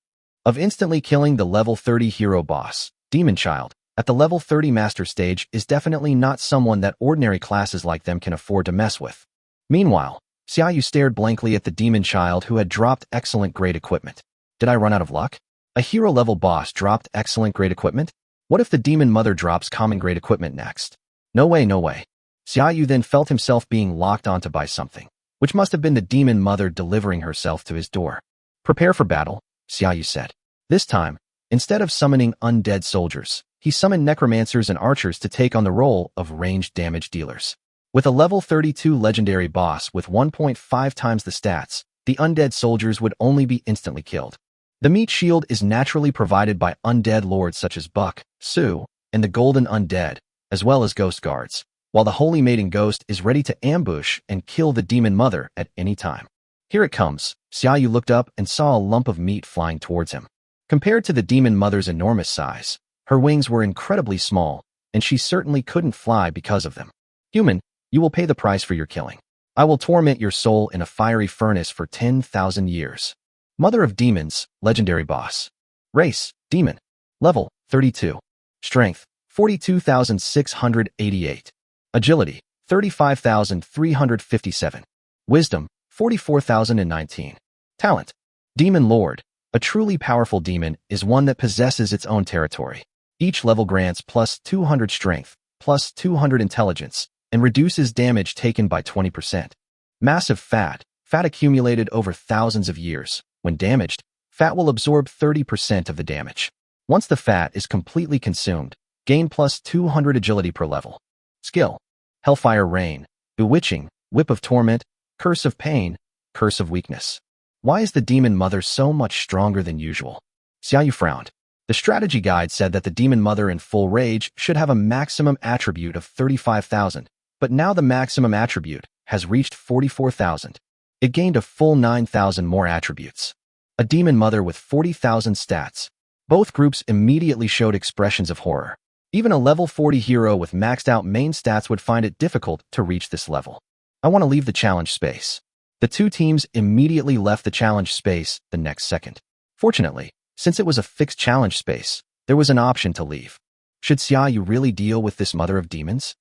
Of instantly killing the level 30 hero boss, demon child, at the level 30 master stage is definitely not someone that ordinary classes like them can afford to mess with. Meanwhile, Xiaoyu stared blankly at the demon child who had dropped excellent grade equipment. Did I run out of luck? A hero level boss dropped excellent grade equipment? What if the demon mother drops common grade equipment next? No way, no way. Xiaoyu then felt himself being locked onto by something, which must have been the demon mother delivering herself to his door. Prepare for battle, Xiaoyu said. This time, instead of summoning undead soldiers, he summoned necromancers and archers to take on the role of ranged damage dealers. With a level 32 legendary boss with 1.5 times the stats, the undead soldiers would only be instantly killed. The meat shield is naturally provided by undead lords such as Buck, Su, and the Golden Undead, as well as ghost guards, while the Holy Maiden Ghost is ready to ambush and kill the demon mother at any time. Here it comes. Xiaoyu looked up and saw a lump of meat flying towards him. Compared to the demon mother's enormous size, her wings were incredibly small, and she certainly couldn't fly because of them. Human, you will pay the price for your killing. I will torment your soul in a fiery furnace for 10,000 years. Mother of Demons, legendary boss. Race, demon. Level, 32. Strength, 42,688. Agility, 35,357. Wisdom, 44,019. Talent. Demon Lord. A truly powerful demon is one that possesses its own territory. Each level grants plus 200 strength, plus 200 intelligence, and reduces damage taken by 20%. Massive fat. Fat accumulated over thousands of years. When damaged, fat will absorb 30% of the damage. Once the fat is completely consumed, gain plus 200 agility per level. Skill. Hellfire Rain. Bewitching. Whip of Torment. Curse of Pain. Curse of Weakness. Why is the demon mother so much stronger than usual? Xiaoyu frowned. The strategy guide said that the demon mother in full rage should have a maximum attribute of 35,000, but now the maximum attribute has reached 44,000. It gained a full 9,000 more attributes. A demon mother with 40,000 stats. Both groups immediately showed expressions of horror. Even a level 40 hero with maxed out main stats would find it difficult to reach this level. I want to leave the challenge space. The two teams immediately left the challenge space the next second. Fortunately, since it was a fixed challenge space, there was an option to leave. Should Xiaoyu really deal with this mother of demons?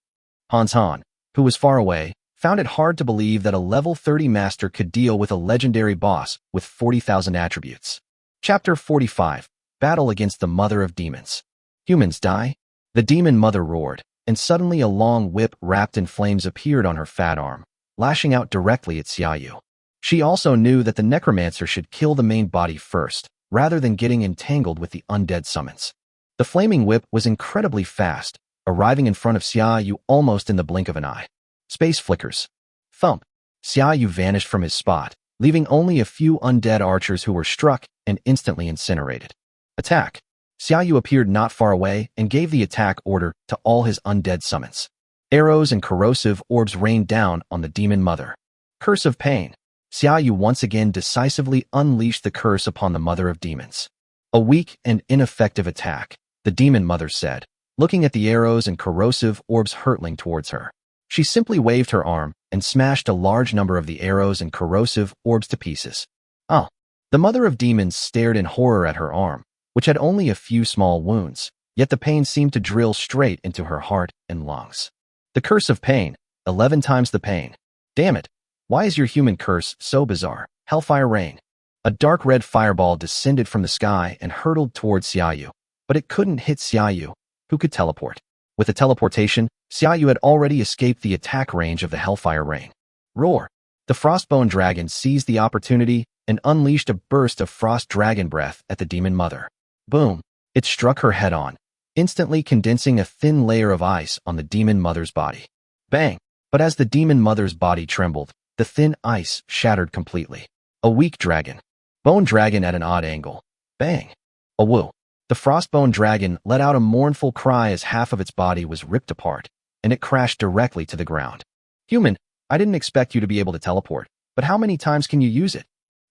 Hans Han, who was far away, found it hard to believe that a level 30 master could deal with a legendary boss with 40,000 attributes. Chapter 45. Battle against the Mother of Demons. Humans die? The demon mother roared, and suddenly a long whip wrapped in flames appeared on her fat arm, lashing out directly at Xiaoyu. She also knew that the necromancer should kill the main body first, rather than getting entangled with the undead summons. The flaming whip was incredibly fast, arriving in front of Xiaoyu almost in the blink of an eye. Space flickers. Thump. Xiaoyu vanished from his spot, leaving only a few undead archers who were struck and instantly incinerated. Attack. Xiaoyu appeared not far away and gave the attack order to all his undead summons. Arrows and corrosive orbs rained down on the demon mother. Curse of Pain. Xiaoyu once again decisively unleashed the curse upon the mother of demons. A weak and ineffective attack, the demon mother said, looking at the arrows and corrosive orbs hurtling towards her. She simply waved her arm and smashed a large number of the arrows and corrosive orbs to pieces. Oh. The mother of demons stared in horror at her arm, which had only a few small wounds, yet the pain seemed to drill straight into her heart and lungs. The curse of pain, 11 times the pain. Damn it, why is your human curse so bizarre? Hellfire rain. A dark red fireball descended from the sky and hurtled towards Xiaoyu, but it couldn't hit Xiaoyu, who could teleport. With the teleportation, Xiaoyu had already escaped the attack range of the hellfire rain. Roar. The Frostbone Dragon seized the opportunity and unleashed a burst of frost dragon breath at the demon mother. Boom! It struck her head on, instantly condensing a thin layer of ice on the demon mother's body. Bang! But as the demon mother's body trembled, the thin ice shattered completely. A weak dragon. Bone dragon at an odd angle. Bang! A woo! The Frostbone Dragon let out a mournful cry as half of its body was ripped apart, and it crashed directly to the ground. Human, I didn't expect you to be able to teleport, but how many times can you use it?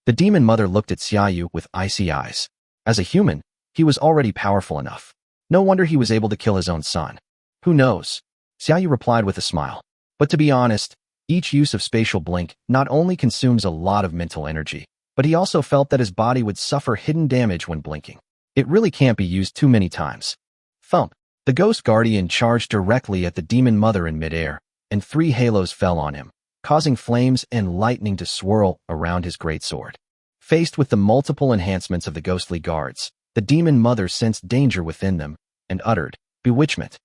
The demon mother looked at Xiaoyu with icy eyes. As a human, he was already powerful enough. No wonder he was able to kill his own son. Who knows? Xiaoyu replied with a smile. But to be honest, each use of spatial blink not only consumes a lot of mental energy, but he also felt that his body would suffer hidden damage when blinking. It really can't be used too many times. Thump. The Ghost Guardian charged directly at the demon mother in midair, and 3 halos fell on him, causing flames and lightning to swirl around his greatsword. Faced with the multiple enhancements of the ghostly guards, the demon mother sensed danger within them and uttered, "Bewitchment.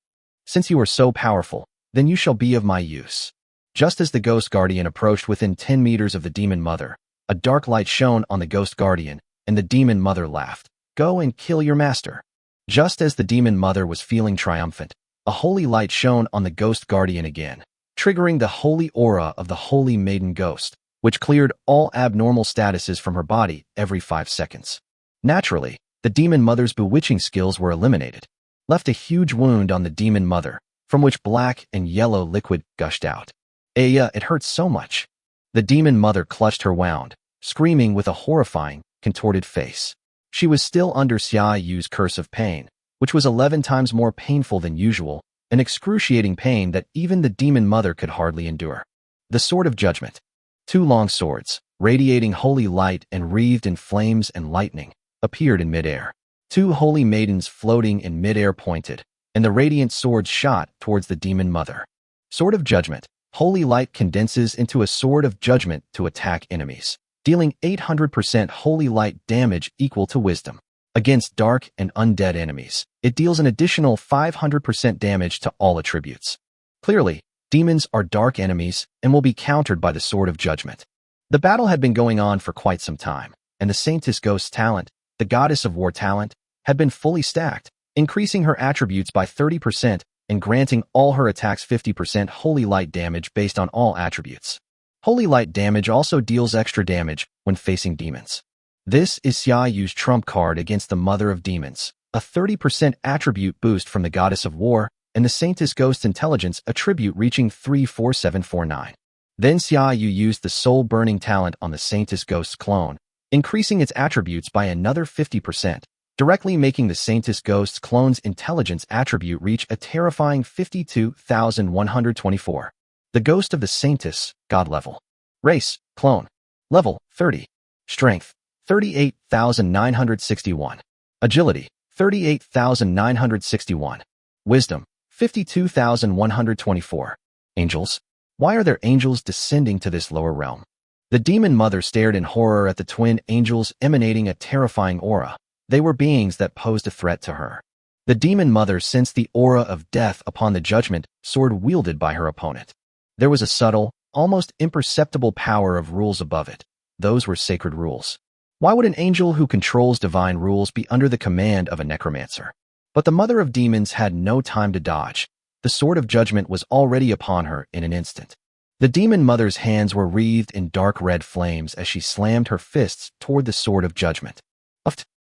Since you are so powerful, then you shall be of my use." Just as the Ghost Guardian approached within 10 meters of the demon mother, a dark light shone on the Ghost Guardian, and the demon mother laughed. "Go and kill your master." Just as the demon mother was feeling triumphant, a holy light shone on the Ghost Guardian again, triggering the holy aura of the Holy Maiden Ghost, which cleared all abnormal statuses from her body every 5 seconds. Naturally, the demon mother's bewitching skills were eliminated, left a huge wound on the demon mother, from which black and yellow liquid gushed out. It hurts so much. The demon mother clutched her wound, screaming with a horrifying, contorted face. She was still under Xiaoyu's curse of pain, which was 11 times more painful than usual, an excruciating pain that even the demon mother could hardly endure. The Sword of Judgment. 2 long swords, radiating holy light and wreathed in flames and lightning, appeared in midair. 2 holy maidens floating in midair pointed, and the radiant swords shot towards the demon mother. Sword of Judgment. Holy light condenses into a sword of judgment to attack enemies, dealing 800% holy light damage equal to wisdom. Against dark and undead enemies, it deals an additional 500% damage to all attributes. Clearly, demons are dark enemies and will be countered by the Sword of Judgment. The battle had been going on for quite some time, and the Saintess Ghost talent, the Goddess of War talent, had been fully stacked, increasing her attributes by 30% and granting all her attacks 50% holy light damage based on all attributes. Holy light damage also deals extra damage when facing demons. This is Xia Yu's trump card against the Mother of Demons, a 30% attribute boost from the Goddess of War, and the Saintess Ghost Intelligence attribute reaching 34749. Then Xia Yu used the Soul Burning talent on the Saintess Ghost clone, increasing its attributes by another 50%, directly making the Saintess Ghost's clone's intelligence attribute reach a terrifying 52,124. The Ghost of the Saintess, God level. Race, clone. Level, 30. Strength, 38,961. Agility, 38,961. Wisdom, 52,124. Angels. Why are there angels descending to this lower realm? The demon mother stared in horror at the twin angels emanating a terrifying aura. They were beings that posed a threat to her. The demon mother sensed the aura of death upon the judgment sword wielded by her opponent. There was a subtle, almost imperceptible power of rules above it. Those were sacred rules. Why would an angel who controls divine rules be under the command of a necromancer? But the Mother of Demons had no time to dodge. The sword of judgment was already upon her in an instant. The demon mother's hands were wreathed in dark red flames as she slammed her fists toward the sword of judgment.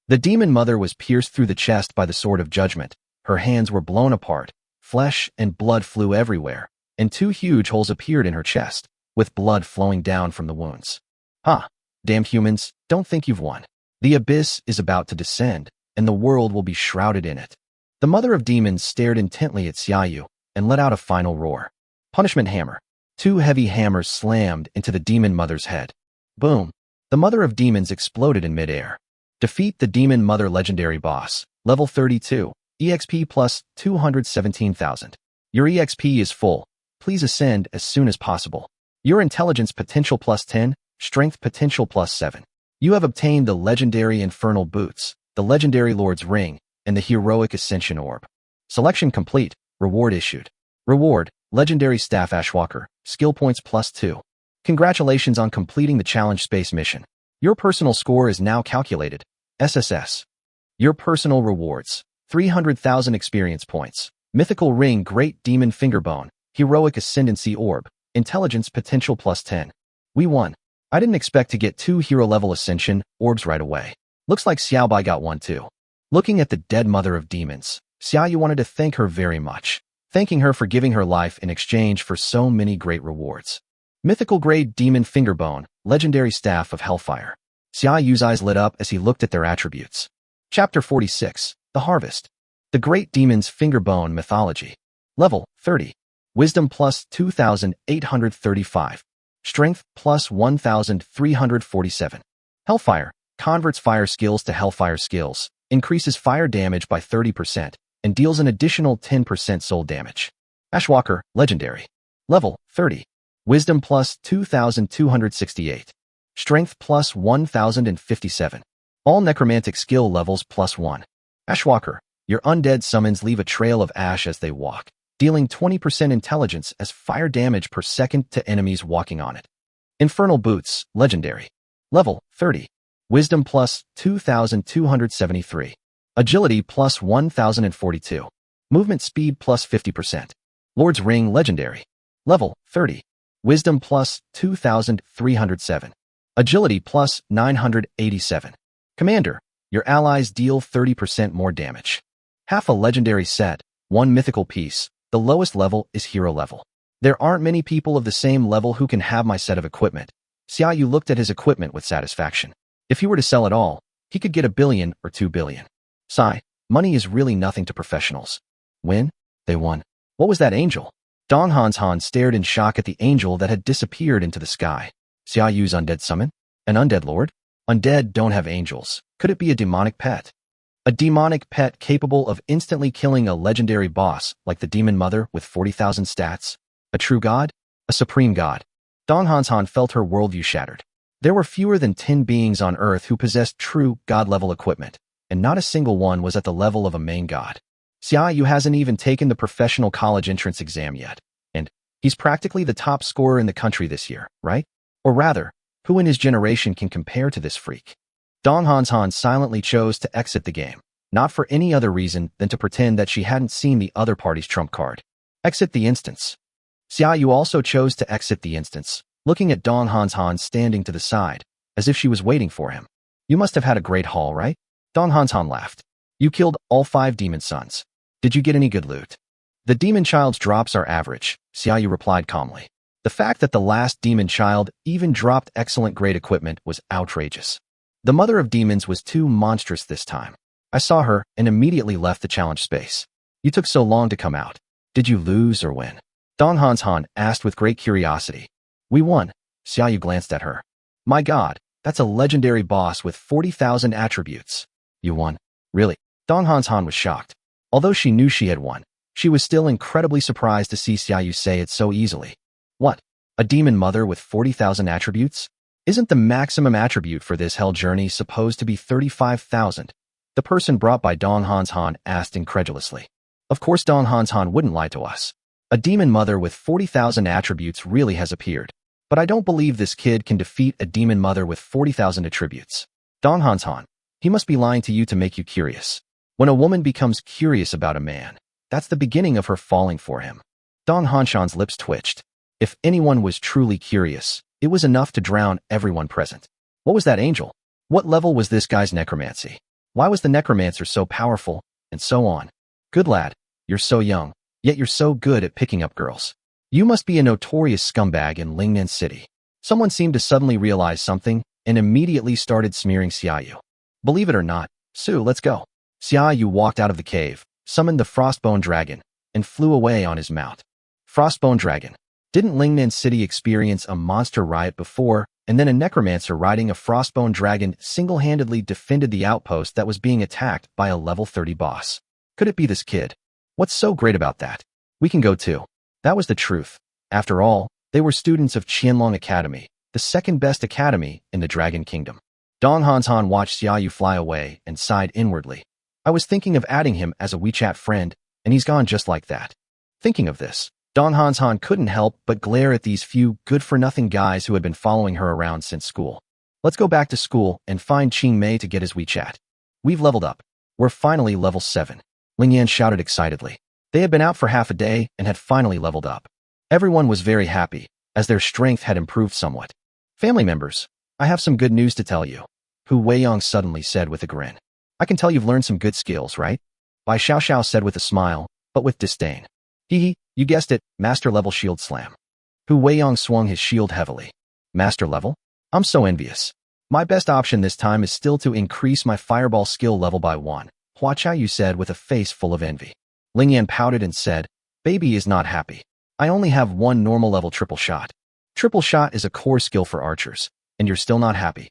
The demon mother was pierced through the chest by the sword of judgment. Her hands were blown apart. Flesh and blood flew everywhere, and two huge holes appeared in her chest, with blood flowing down from the wounds. Damn humans, don't think you've won. The abyss is about to descend, and the world will be shrouded in it. The Mother of Demons stared intently at Xia Yu and let out a final roar. Punishment hammer. Two heavy hammers slammed into the demon mother's head. Boom. The Mother of Demons exploded in midair. Defeat the Demon Mother Legendary Boss. Level 32. EXP plus 217,000. Your EXP is full. Please ascend as soon as possible. Your Intelligence Potential plus 10. Strength Potential plus 7. You have obtained the Legendary Infernal Boots, the Legendary Lord's Ring, and the Heroic Ascension Orb. Selection complete. Reward issued. Reward, Legendary Staff Ashwalker, Skill Points plus 2. Congratulations on completing the Challenge Space mission. Your personal score is now calculated. SSS. Your personal rewards. 300,000 experience points. Mythical Ring Great Demon Fingerbone, Heroic Ascendancy Orb, Intelligence Potential plus 10. We won. I didn't expect to get 2 hero-level ascension orbs right away. Looks like Xiaobai got one too. Looking at the dead Mother of Demons, Xia Yu wanted to thank her very much, thanking her for giving her life in exchange for so many great rewards. Mythical Grade Demon Fingerbone, Legendary Staff of Hellfire. Xia Yu's eyes lit up as he looked at their attributes. Chapter 46, The Harvest. The Great Demon's Fingerbone Mythology. Level, 30. Wisdom plus 2,835. Strength plus 1,347. Hellfire. Converts fire skills to Hellfire skills, increases fire damage by 30%, and deals an additional 10% soul damage. Ashwalker. Legendary. Level, 30. Wisdom plus 2,268. Strength plus 1,057. All necromantic skill levels plus 1. Ashwalker. Your undead summons leave a trail of ash as they walk, dealing 20% intelligence as fire damage per second to enemies walking on it. Infernal Boots, Legendary. Level, 30. Wisdom plus 2,273. Agility plus 1,042. Movement speed plus 50%. Lord's Ring, Legendary. Level, 30. Wisdom plus 2,307. Agility plus 987. Commander. Your allies deal 30% more damage. Half a legendary set, 1 mythical piece. The lowest level is hero level. There aren't many people of the same level who can have my set of equipment. Xia Yu looked at his equipment with satisfaction. If he were to sell it all, he could get $1 billion or $2 billion. Sigh, money is really nothing to professionals. Win? They won. What was that angel? Dong Han stared in shock at the angel that had disappeared into the sky. Xia Yu's undead summon? An undead lord? Undead don't have angels. Could it be a demonic pet? A demonic pet capable of instantly killing a legendary boss like the Demon Mother with 40,000 stats? A true god? A supreme god? Dong Han felt her worldview shattered. There were fewer than 10 beings on Earth who possessed true god-level equipment, and not a single one was at the level of a main god. Xia Yu hasn't even taken the professional college entrance exam yet, and he's practically the top scorer in the country this year, right? Or rather, who in his generation can compare to this freak? Dong Han silently chose to exit the game, not for any other reason than to pretend that she hadn't seen the other party's trump card. Exit the instance. Xia Yu also chose to exit the instance, looking at Dong Han standing to the side, as if she was waiting for him. You must have had a great haul, right? Dong Hanshan laughed. You killed all 5 demon sons. Did you get any good loot? The demon child's drops are average, Xiaoyu replied calmly. The fact that the last demon child even dropped excellent grade equipment was outrageous. The mother of demons was too monstrous this time. I saw her and immediately left the challenge space. You took so long to come out. Did you lose or win? Dong Hanshan asked with great curiosity. We won. Xiaoyu glanced at her. My god, that's a legendary boss with 40,000 attributes. You won? Really? Dong Hanshan was shocked. Although she knew she had won, she was still incredibly surprised to see Xiaoyu say it so easily. What? A demon mother with 40,000 attributes? Isn't the maximum attribute for this hell journey supposed to be 35,000? The person brought by Dong Hanshan asked incredulously. Of course Dong Hanshan wouldn't lie to us. A demon mother with 40,000 attributes really has appeared. But I don't believe this kid can defeat a demon mother with 40,000 attributes. Dong Hanshan, he must be lying to you to make you curious. When a woman becomes curious about a man, that's the beginning of her falling for him. Dong Hanshan's lips twitched. If anyone was truly curious, it was enough to drown everyone present. What was that angel? What level was this guy's necromancy? Why was the necromancer so powerful? And so on. Good lad, you're so young, yet you're so good at picking up girls. You must be a notorious scumbag in Lingnan City. Someone seemed to suddenly realize something and immediately started smearing Xiaoyu. Believe it or not, Su, let's go. Xiaoyu walked out of the cave, summoned the Frostbone Dragon, and flew away on his mount. Frostbone Dragon. Didn't Lingnan City experience a monster riot before, and then a necromancer riding a Frostbone Dragon single-handedly defended the outpost that was being attacked by a level 30 boss? Could it be this kid? What's so great about that? We can go too. That was the truth. After all, they were students of Qianlong Academy, the second-best academy in the Dragon Kingdom. Dong Hanshan watched Xiaoyu fly away and sighed inwardly. I was thinking of adding him as a WeChat friend, and he's gone just like that. Thinking of this, Dong Hanshan couldn't help but glare at these few good-for-nothing guys who had been following her around since school. Let's go back to school and find Qing Mei to get his WeChat. We've leveled up. We're finally level 7. Ling Yan shouted excitedly. They had been out for half a day and had finally leveled up. Everyone was very happy, as their strength had improved somewhat. Family members, I have some good news to tell you, Hu Weiyong suddenly said with a grin. I can tell you've learned some good skills, right? Bai Xiaoxiao said with a smile, but with disdain. Hee, you guessed it, master level shield slam. Hu Weiyong swung his shield heavily. Master level? I'm so envious. My best option this time is still to increase my fireball skill level by 1, Hua Qiaoyu said with a face full of envy. Ling Yan pouted and said, Baby is not happy. I only have 1 normal level triple shot. Triple shot is a core skill for archers, and you're still not happy.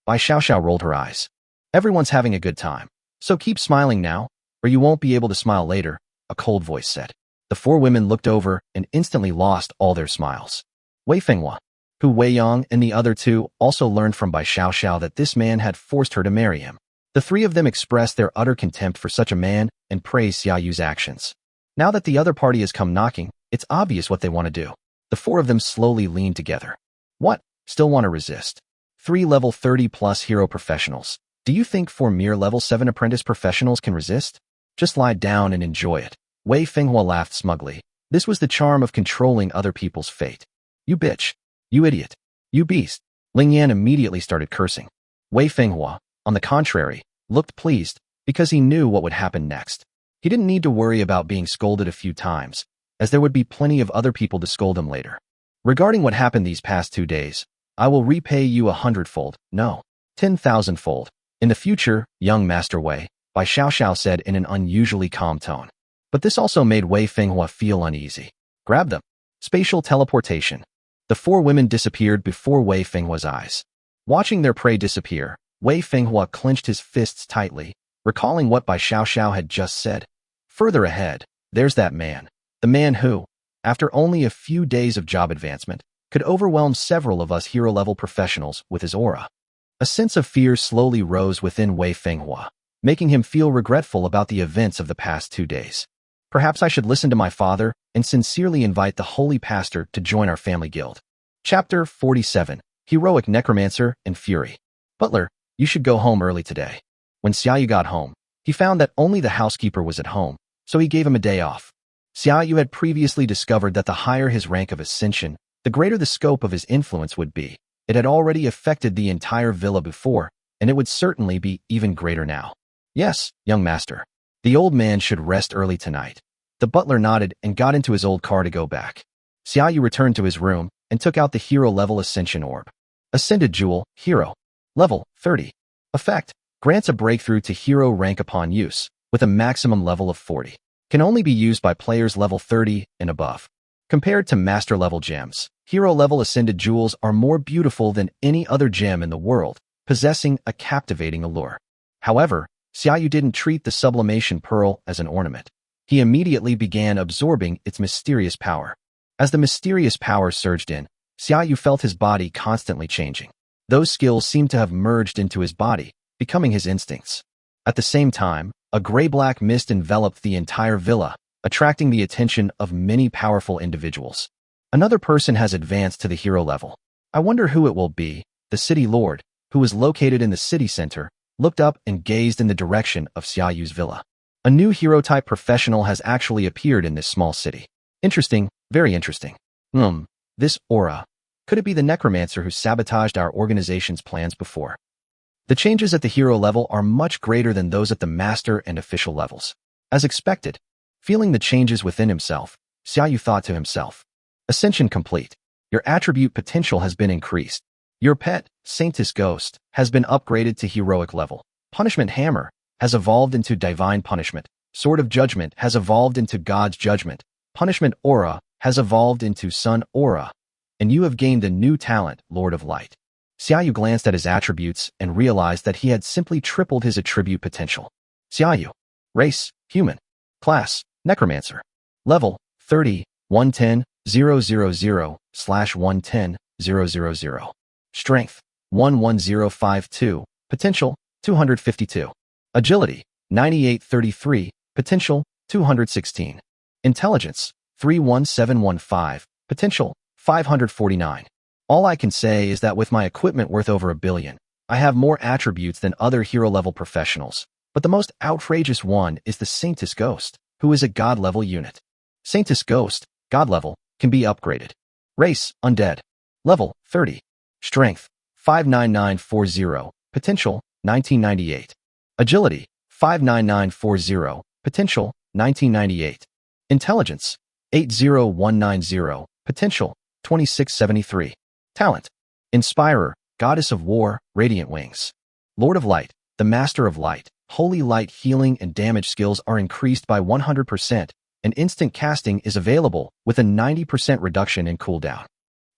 Bai Xiaoxiao rolled her eyes. Everyone's having a good time, so keep smiling now, or you won't be able to smile later, a cold voice said. The 4 women looked over and instantly lost all their smiles. Wei Fenghua, Hu Weiyong, and the other 2 also learned from Bai Xiaoxiao that this man had forced her to marry him. The 3 of them expressed their utter contempt for such a man and praised Xiaoyu's actions. Now that the other party has come knocking, it's obvious what they want to do. The 4 of them slowly leaned together. What? Still want to resist? 3 level 30+ hero professionals. Do you think 4 mere level 7 apprentice professionals can resist? Just lie down and enjoy it. Wei Fenghua laughed smugly. This was the charm of controlling other people's fate. You bitch. You idiot. You beast. Ling Yan immediately started cursing. Wei Fenghua, on the contrary, looked pleased, because he knew what would happen next. He didn't need to worry about being scolded a few times, as there would be plenty of other people to scold him later. Regarding what happened these past 2 days, I will repay you 100-fold, no, 10,000-fold. In the future, young Master Wei, Bai Xiaoxiao said in an unusually calm tone. But this also made Wei Fenghua feel uneasy. Grab them. Spatial teleportation. The 4 women disappeared before Wei Fenghua's eyes. Watching their prey disappear, Wei Fenghua clenched his fists tightly, recalling what Bai Xiaoxiao had just said. Further ahead, there's that man. The man who, after only a few days of job advancement, could overwhelm several of us hero-level professionals with his aura. A sense of fear slowly rose within Wei Fenghua, making him feel regretful about the events of the past 2 days. Perhaps I should listen to my father and sincerely invite the holy pastor to join our family guild. Chapter 47, Heroic Necromancer and Fury. Butler, you should go home early today. When Xiaoyu got home, he found that only the housekeeper was at home, so he gave him a day off. Xiaoyu had previously discovered that the higher his rank of ascension, the greater the scope of his influence would be. It had already affected the entire villa before, and it would certainly be even greater now. Yes, young master. The old man should rest early tonight. The butler nodded and got into his old car to go back. Xiaoyu returned to his room and took out the hero-level Ascension Orb. Ascended Jewel, Hero. Level 30. Effect. Grants a breakthrough to hero rank upon use, with a maximum level of 40. Can only be used by players level 30 and above. Compared to master-level gems, hero-level Ascended Jewels are more beautiful than any other gem in the world, possessing a captivating allure. However, Xiaoyu didn't treat the Sublimation Pearl as an ornament. He immediately began absorbing its mysterious power. As the mysterious power surged in, Xiaoyu felt his body constantly changing. Those skills seemed to have merged into his body, becoming his instincts. At the same time, a gray-black mist enveloped the entire villa, attracting the attention of many powerful individuals. Another person has advanced to the hero level. I wonder who it will be. The city lord, who was located in the city center, looked up and gazed in the direction of Xiaoyu's villa. A new hero-type professional has actually appeared in this small city. Interesting, very interesting. This aura. Could it be the necromancer who sabotaged our organization's plans before? The changes at the hero level are much greater than those at the master and official levels. As expected, feeling the changes within himself, Xiaoyu thought to himself, Ascension complete. Your attribute potential has been increased. Your pet, Saintess Ghost, has been upgraded to heroic level. Punishment Hammer has evolved into Divine Punishment. Sword of Judgment has evolved into God's Judgment. Punishment Aura has evolved into Sun Aura. And you have gained a new talent, Lord of Light. Xiaoyu glanced at his attributes and realized that he had simply tripled his attribute potential. Xiaoyu. Race, Human. Class, Necromancer. Level, 30, 110, 000/110, 000. Strength, 11052. Potential, 252. Agility, 9833. Potential, 216. Intelligence, 31715. Potential, 549. All I can say is that with my equipment worth over $1 billion, I have more attributes than other hero-level professionals, but the most outrageous one is the Saintess Ghost, who is a God-level unit. Saintess Ghost, God level, can be upgraded. Race, Undead. Level, 30. Strength, 59940. Potential, 1998. Agility, 59940. Potential, 1998. Intelligence, 80190. Potential, 2673. Talent, Inspirer, Goddess of War, Radiant Wings. Lord of Light, the Master of Light. Holy Light healing and damage skills are increased by 100%, and instant casting is available with a 90% reduction in cooldown.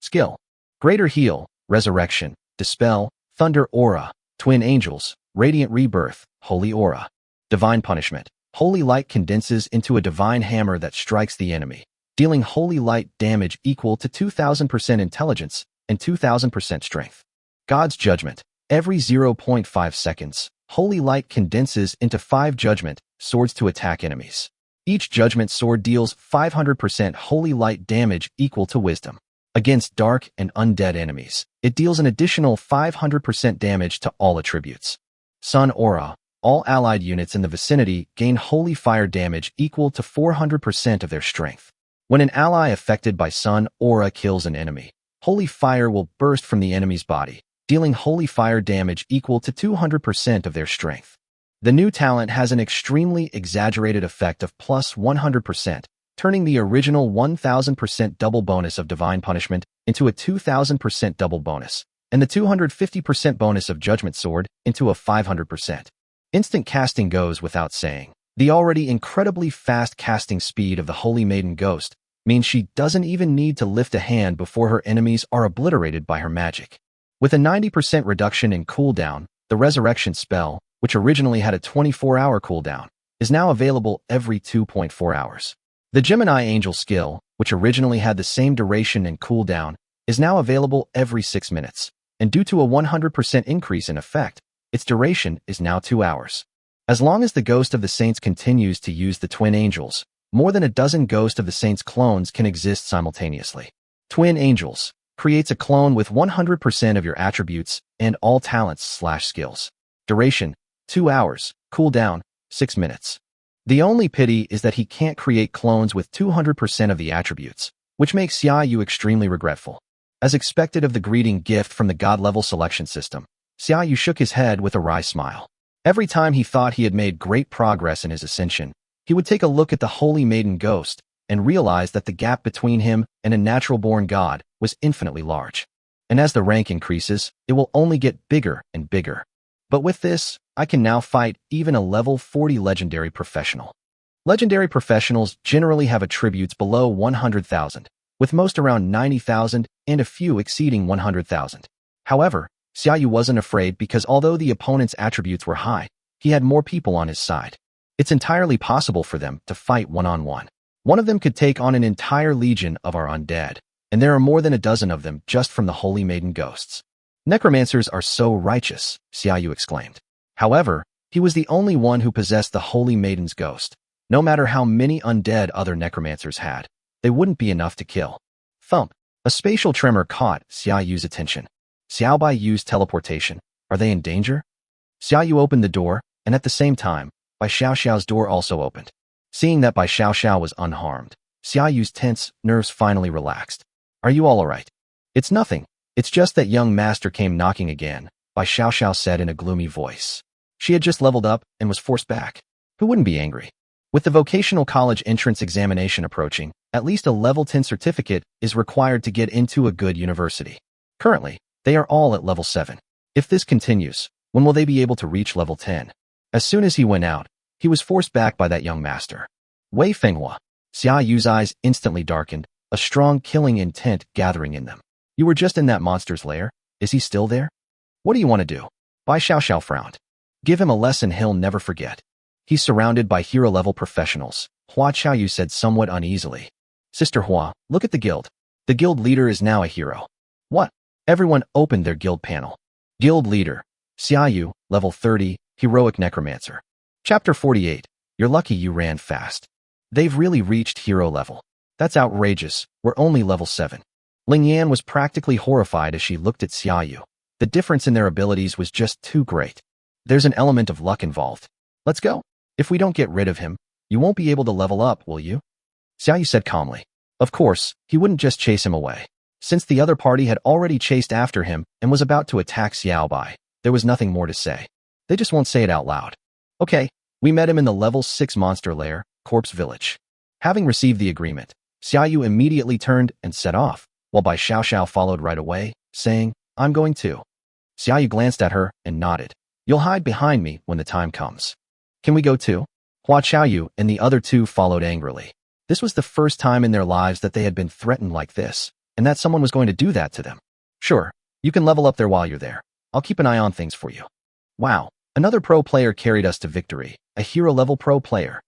Skill, Greater Heal, Resurrection, Dispel, Thunder Aura, Twin Angels, Radiant Rebirth, Holy Aura. Divine Punishment, Holy Light condenses into a divine hammer that strikes the enemy, dealing Holy Light damage equal to 2000% intelligence and 2000% strength. God's Judgment, every 0.5 seconds, Holy Light condenses into 5 Judgment Swords to attack enemies. Each Judgment Sword deals 500% Holy Light damage equal to Wisdom. Against dark and undead enemies, it deals an additional 500% damage to all attributes. Sun Aura, all allied units in the vicinity gain Holy Fire damage equal to 400% of their strength. When an ally affected by Sun Aura kills an enemy, Holy Fire will burst from the enemy's body, dealing Holy Fire damage equal to 200% of their strength. The new talent has an extremely exaggerated effect of plus 100%, turning the original 1000% double bonus of Divine Punishment into a 2000% double bonus, and the 250% bonus of Judgment Sword into a 500%. Instant casting goes without saying. The already incredibly fast casting speed of the Holy Maiden Ghost means she doesn't even need to lift a hand before her enemies are obliterated by her magic. With a 90% reduction in cooldown, the Resurrection spell, which originally had a 24-hour cooldown, is now available every 2.4 hours. The Gemini Angel skill, which originally had the same duration and cooldown, is now available every 6 minutes, and due to a 100% increase in effect, its duration is now 2 hours. As long as the Ghost of the Saints continues to use the Twin Angels, more than a dozen Ghost of the Saints clones can exist simultaneously. Twin Angels creates a clone with 100% of your attributes and all talents/skills. Duration, 2 hours. Cooldown, 6 minutes. The only pity is that he can't create clones with 200% of the attributes, which makes Xiaoyu extremely regretful. As expected of the greeting gift from the God-level selection system, Xiaoyu shook his head with a wry smile. Every time he thought he had made great progress in his ascension, he would take a look at the Holy Maiden Ghost and realize that the gap between him and a natural-born god was infinitely large. And as the rank increases, it will only get bigger and bigger. But with this, I can now fight even a level 40 legendary professional. Legendary professionals generally have attributes below 100,000, with most around 90,000 and a few exceeding 100,000. However, Xiaoyu wasn't afraid because although the opponent's attributes were high, he had more people on his side. It's entirely possible for them to fight one-on-one. One of them could take on an entire legion of our undead, and there are more than a dozen of them just from the Holy Maiden Ghosts. Necromancers are so righteous, Xiaoyu exclaimed. However, he was the only one who possessed the Holy Maiden's ghost. No matter how many undead other necromancers had, they wouldn't be enough to kill. Thump! A spatial tremor caught Xiaoyu's attention. Xiaobai used teleportation. Are they in danger? Xiaoyu opened the door, and at the same time, Bai Xiaoxiao's door also opened. Seeing that Bai Xiaoxiao was unharmed, Xiaoyu's tense nerves finally relaxed. Are you all alright? It's nothing. It's just that young master came knocking again, Bai Xiaoxiao said in a gloomy voice. She had just leveled up and was forced back. Who wouldn't be angry? With the vocational college entrance examination approaching, at least a level 10 certificate is required to get into a good university. Currently, they are all at level 7. If this continues, when will they be able to reach level 10? As soon as he went out, he was forced back by that young master. Wei Fenghua. Xiaoyu's eyes instantly darkened, a strong killing intent gathering in them. You were just in that monster's lair. Is he still there? What do you want to do? Bai Xiaoxiao frowned. Give him a lesson he'll never forget. He's surrounded by hero-level professionals, Hua Qiaoyu said somewhat uneasily. Sister Hua, look at the guild. The guild leader is now a hero. What? Everyone opened their guild panel. Guild leader. Xiaoyu, level 30, heroic necromancer. Chapter 48. You're lucky you ran fast. They've really reached hero level. That's outrageous. We're only level 7. Ling Yan was practically horrified as she looked at Xiaoyu. The difference in their abilities was just too great. There's an element of luck involved. Let's go. If we don't get rid of him, you won't be able to level up, will you? Xiaoyu said calmly. Of course, he wouldn't just chase him away. Since the other party had already chased after him and was about to attack Xiaobai, there was nothing more to say. They just won't say it out loud. Okay, we met him in the level 6 monster lair, Corpse Village. Having received the agreement, Xiaoyu immediately turned and set off, while Bai Xiaoxiao followed right away, saying, I'm going too. Xiaoyu glanced at her and nodded. You'll hide behind me when the time comes. Can we go too? Hua Qiaoyu and the other two followed angrily. This was the first time in their lives that they had been threatened like this, and that someone was going to do that to them. Sure, you can level up there while you're there. I'll keep an eye on things for you. Wow, another pro player carried us to victory, a hero-level pro player.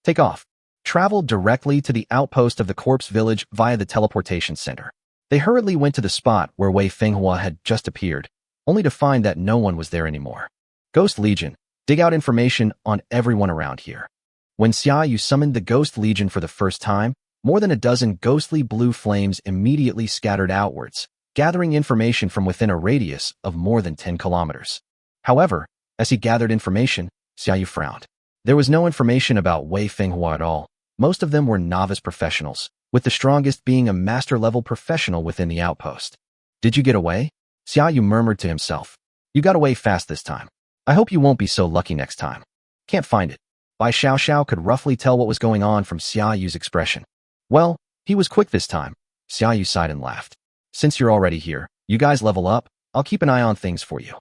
Take off. Travel directly to the outpost of the Corpse Village via the teleportation center. They hurriedly went to the spot where Wei Fenghua had just appeared, only to find that no one was there anymore. Ghost Legion. Dig out information on everyone around here. When Xiaoyu summoned the Ghost Legion for the first time, more than a dozen ghostly blue flames immediately scattered outwards, gathering information from within a radius of more than 10 kilometers. However, as he gathered information, Xiaoyu frowned. There was no information about Wei Fenghua at all. Most of them were novice professionals, with the strongest being a master-level professional within the outpost. Did you get away? Xiaoyu murmured to himself. You got away fast this time. I hope you won't be so lucky next time. Can't find it. Bai Xiaoxiao could roughly tell what was going on from Xiaoyu's expression. Well, he was quick this time. Xiaoyu sighed and laughed. Since you're already here, you guys level up, I'll keep an eye on things for you.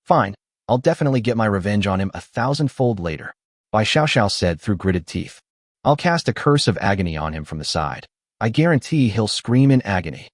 Fine, I'll definitely get my revenge on him 1,000-fold later, Bai Xiaoxiao said through gritted teeth. I'll cast a curse of agony on him from the side. I guarantee he'll scream in agony.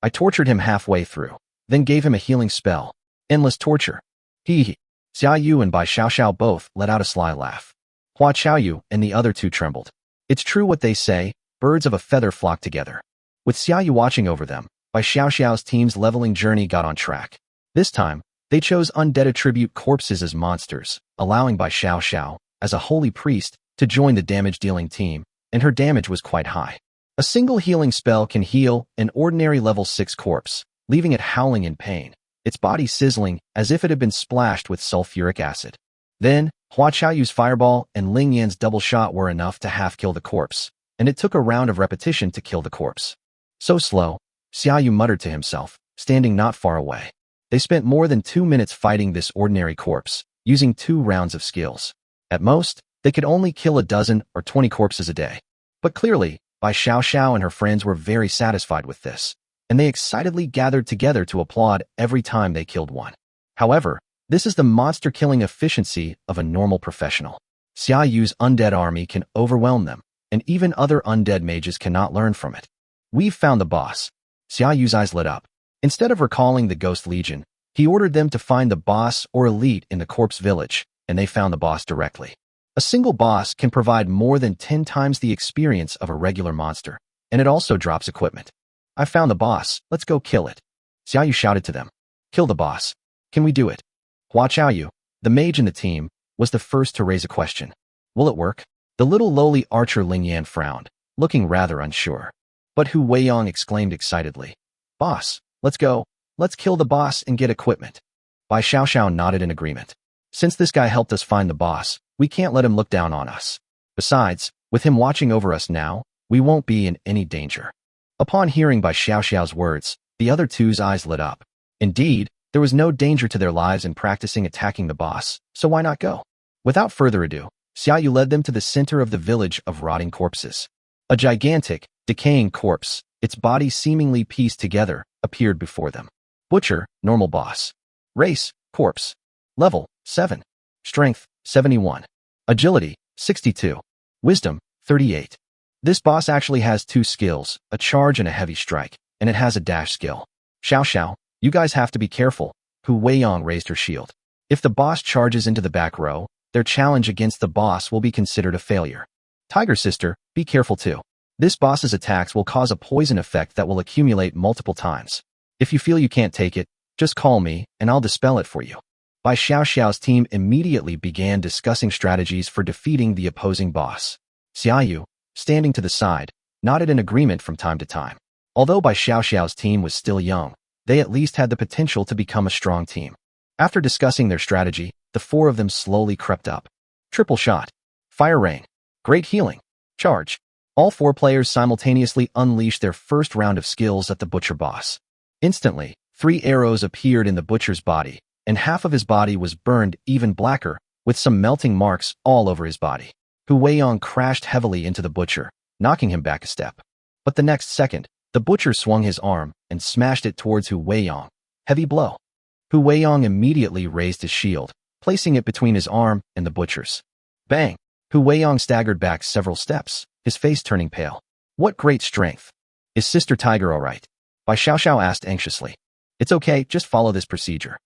I tortured him halfway through, then gave him a healing spell. Endless torture. Hee. Xiaoyu and Bai Xiaoxiao both let out a sly laugh. Hua Qiaoyu and the other two trembled. It's true what they say, birds of a feather flock together. With Xiaoyu watching over them, Bai Xiaoxiao's team's leveling journey got on track. This time, they chose undead attribute corpses as monsters, allowing Bai Xiaoxiao, as a holy priest, to join the damage-dealing team, and her damage was quite high. A single healing spell can heal an ordinary level 6 corpse, leaving it howling in pain, its body sizzling as if it had been splashed with sulfuric acid. Then, Hua Qiaoyu's fireball and Ling Yan's double shot were enough to half-kill the corpse, and it took a round of repetition to kill the corpse. So slow, Xiaoyu muttered to himself, standing not far away. They spent more than 2 minutes fighting this ordinary corpse, using 2 rounds of skills. At most, they could only kill a dozen or 20 corpses a day. But clearly, Bai Xiaoxiao and her friends were very satisfied with this, and they excitedly gathered together to applaud every time they killed one. However, this is the monster-killing efficiency of a normal professional. Xia Yu's undead army can overwhelm them, and even other undead mages cannot learn from it. We've found the boss. Xia Yu's eyes lit up. Instead of recalling the Ghost Legion, he ordered them to find the boss or elite in the corpse village, and they found the boss directly. A single boss can provide more than 10 times the experience of a regular monster, and it also drops equipment. I found the boss, let's go kill it. Xia Yu shouted to them. Kill the boss. Can we do it? Hua Chaoyu, the mage in the team, was the first to raise a question. Will it work? The little lowly archer Ling Yan frowned, looking rather unsure. But Hu Weiyang exclaimed excitedly. Boss, let's go. Let's kill the boss and get equipment. Bai Xiaoxiao nodded in agreement. Since this guy helped us find the boss, we can't let him look down on us. Besides, with him watching over us now, we won't be in any danger. Upon hearing Bai Xiaoxiao's words, the other two's eyes lit up. Indeed, there was no danger to their lives in practicing attacking the boss, so why not go? Without further ado, Xia Yu led them to the center of the village of rotting corpses. A gigantic, decaying corpse, its body seemingly pieced together, appeared before them. Butcher, normal boss. Race, corpse. Level, 7. Strength, 71. Agility, 62. Wisdom, 38. This boss actually has 2 skills, a charge and a heavy strike, and it has a dash skill. Xiao Xiao, you guys have to be careful. Hu Weiyang raised her shield. If the boss charges into the back row, their challenge against the boss will be considered a failure. Tiger Sister, be careful too. This boss's attacks will cause a poison effect that will accumulate multiple times. If you feel you can't take it, just call me, and I'll dispel it for you. Bai Xiaoxiao's team immediately began discussing strategies for defeating the opposing boss. Xia Yu, standing to the side, nodded in agreement from time to time. Although Bai Xiaoxiao's team was still young, they at least had the potential to become a strong team. After discussing their strategy, the 4 of them slowly crept up. Triple shot. Fire rain. Great healing. Charge. All 4 players simultaneously unleashed their first round of skills at the butcher boss. Instantly, 3 arrows appeared in the butcher's body, and half of his body was burned even blacker, with some melting marks all over his body. Hu Weiyang crashed heavily into the butcher, knocking him back a step. But the next second, the butcher swung his arm and smashed it towards Hu Weiyang. Heavy blow. Hu Weiyang immediately raised his shield, placing it between his arm and the butcher's. Bang! Hu Weiyang staggered back several steps, his face turning pale. What great strength! Is Sister Tiger all right? Bai Xiaoxiao asked anxiously. It's okay, just follow this procedure.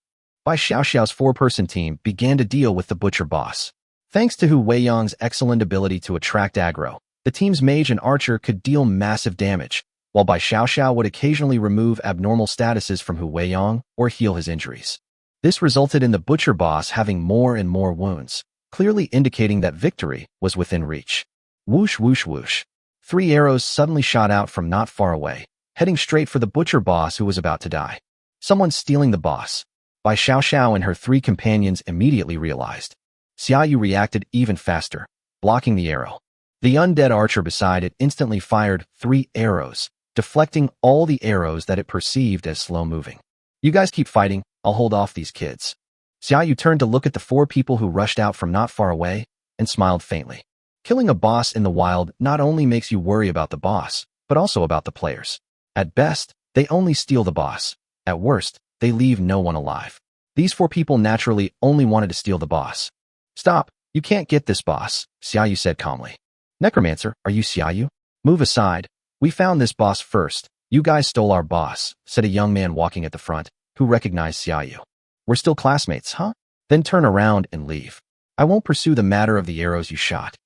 Bai Xiaoxiao's 4-person team began to deal with the butcher boss. Thanks to Hu Weiyang's excellent ability to attract aggro, the team's mage and archer could deal massive damage, while Bai Xiaoxiao would occasionally remove abnormal statuses from Hu Weiyang or heal his injuries. This resulted in the butcher boss having more and more wounds, clearly indicating that victory was within reach. Whoosh whoosh whoosh. 3 arrows suddenly shot out from not far away, heading straight for the butcher boss who was about to die. Someone's stealing the boss. Bai Xiaoxiao and her 3 companions immediately realized. Xia Yu reacted even faster, blocking the arrow. The undead archer beside it instantly fired 3 arrows, deflecting all the arrows that it perceived as slow-moving. You guys keep fighting, I'll hold off these kids. Xia Yu turned to look at the 4 people who rushed out from not far away, and smiled faintly. Killing a boss in the wild not only makes you worry about the boss, but also about the players. At best, they only steal the boss. At worst, they leave no one alive. These 4 people naturally only wanted to steal the boss. Stop, you can't get this boss, Xia Yu said calmly. Necromancer, are you Xia Yu? Move aside. We found this boss first. You guys stole our boss, said a young man walking at the front, who recognized Xia Yu. We're still classmates, huh? Then turn around and leave. I won't pursue the matter of the arrows you shot.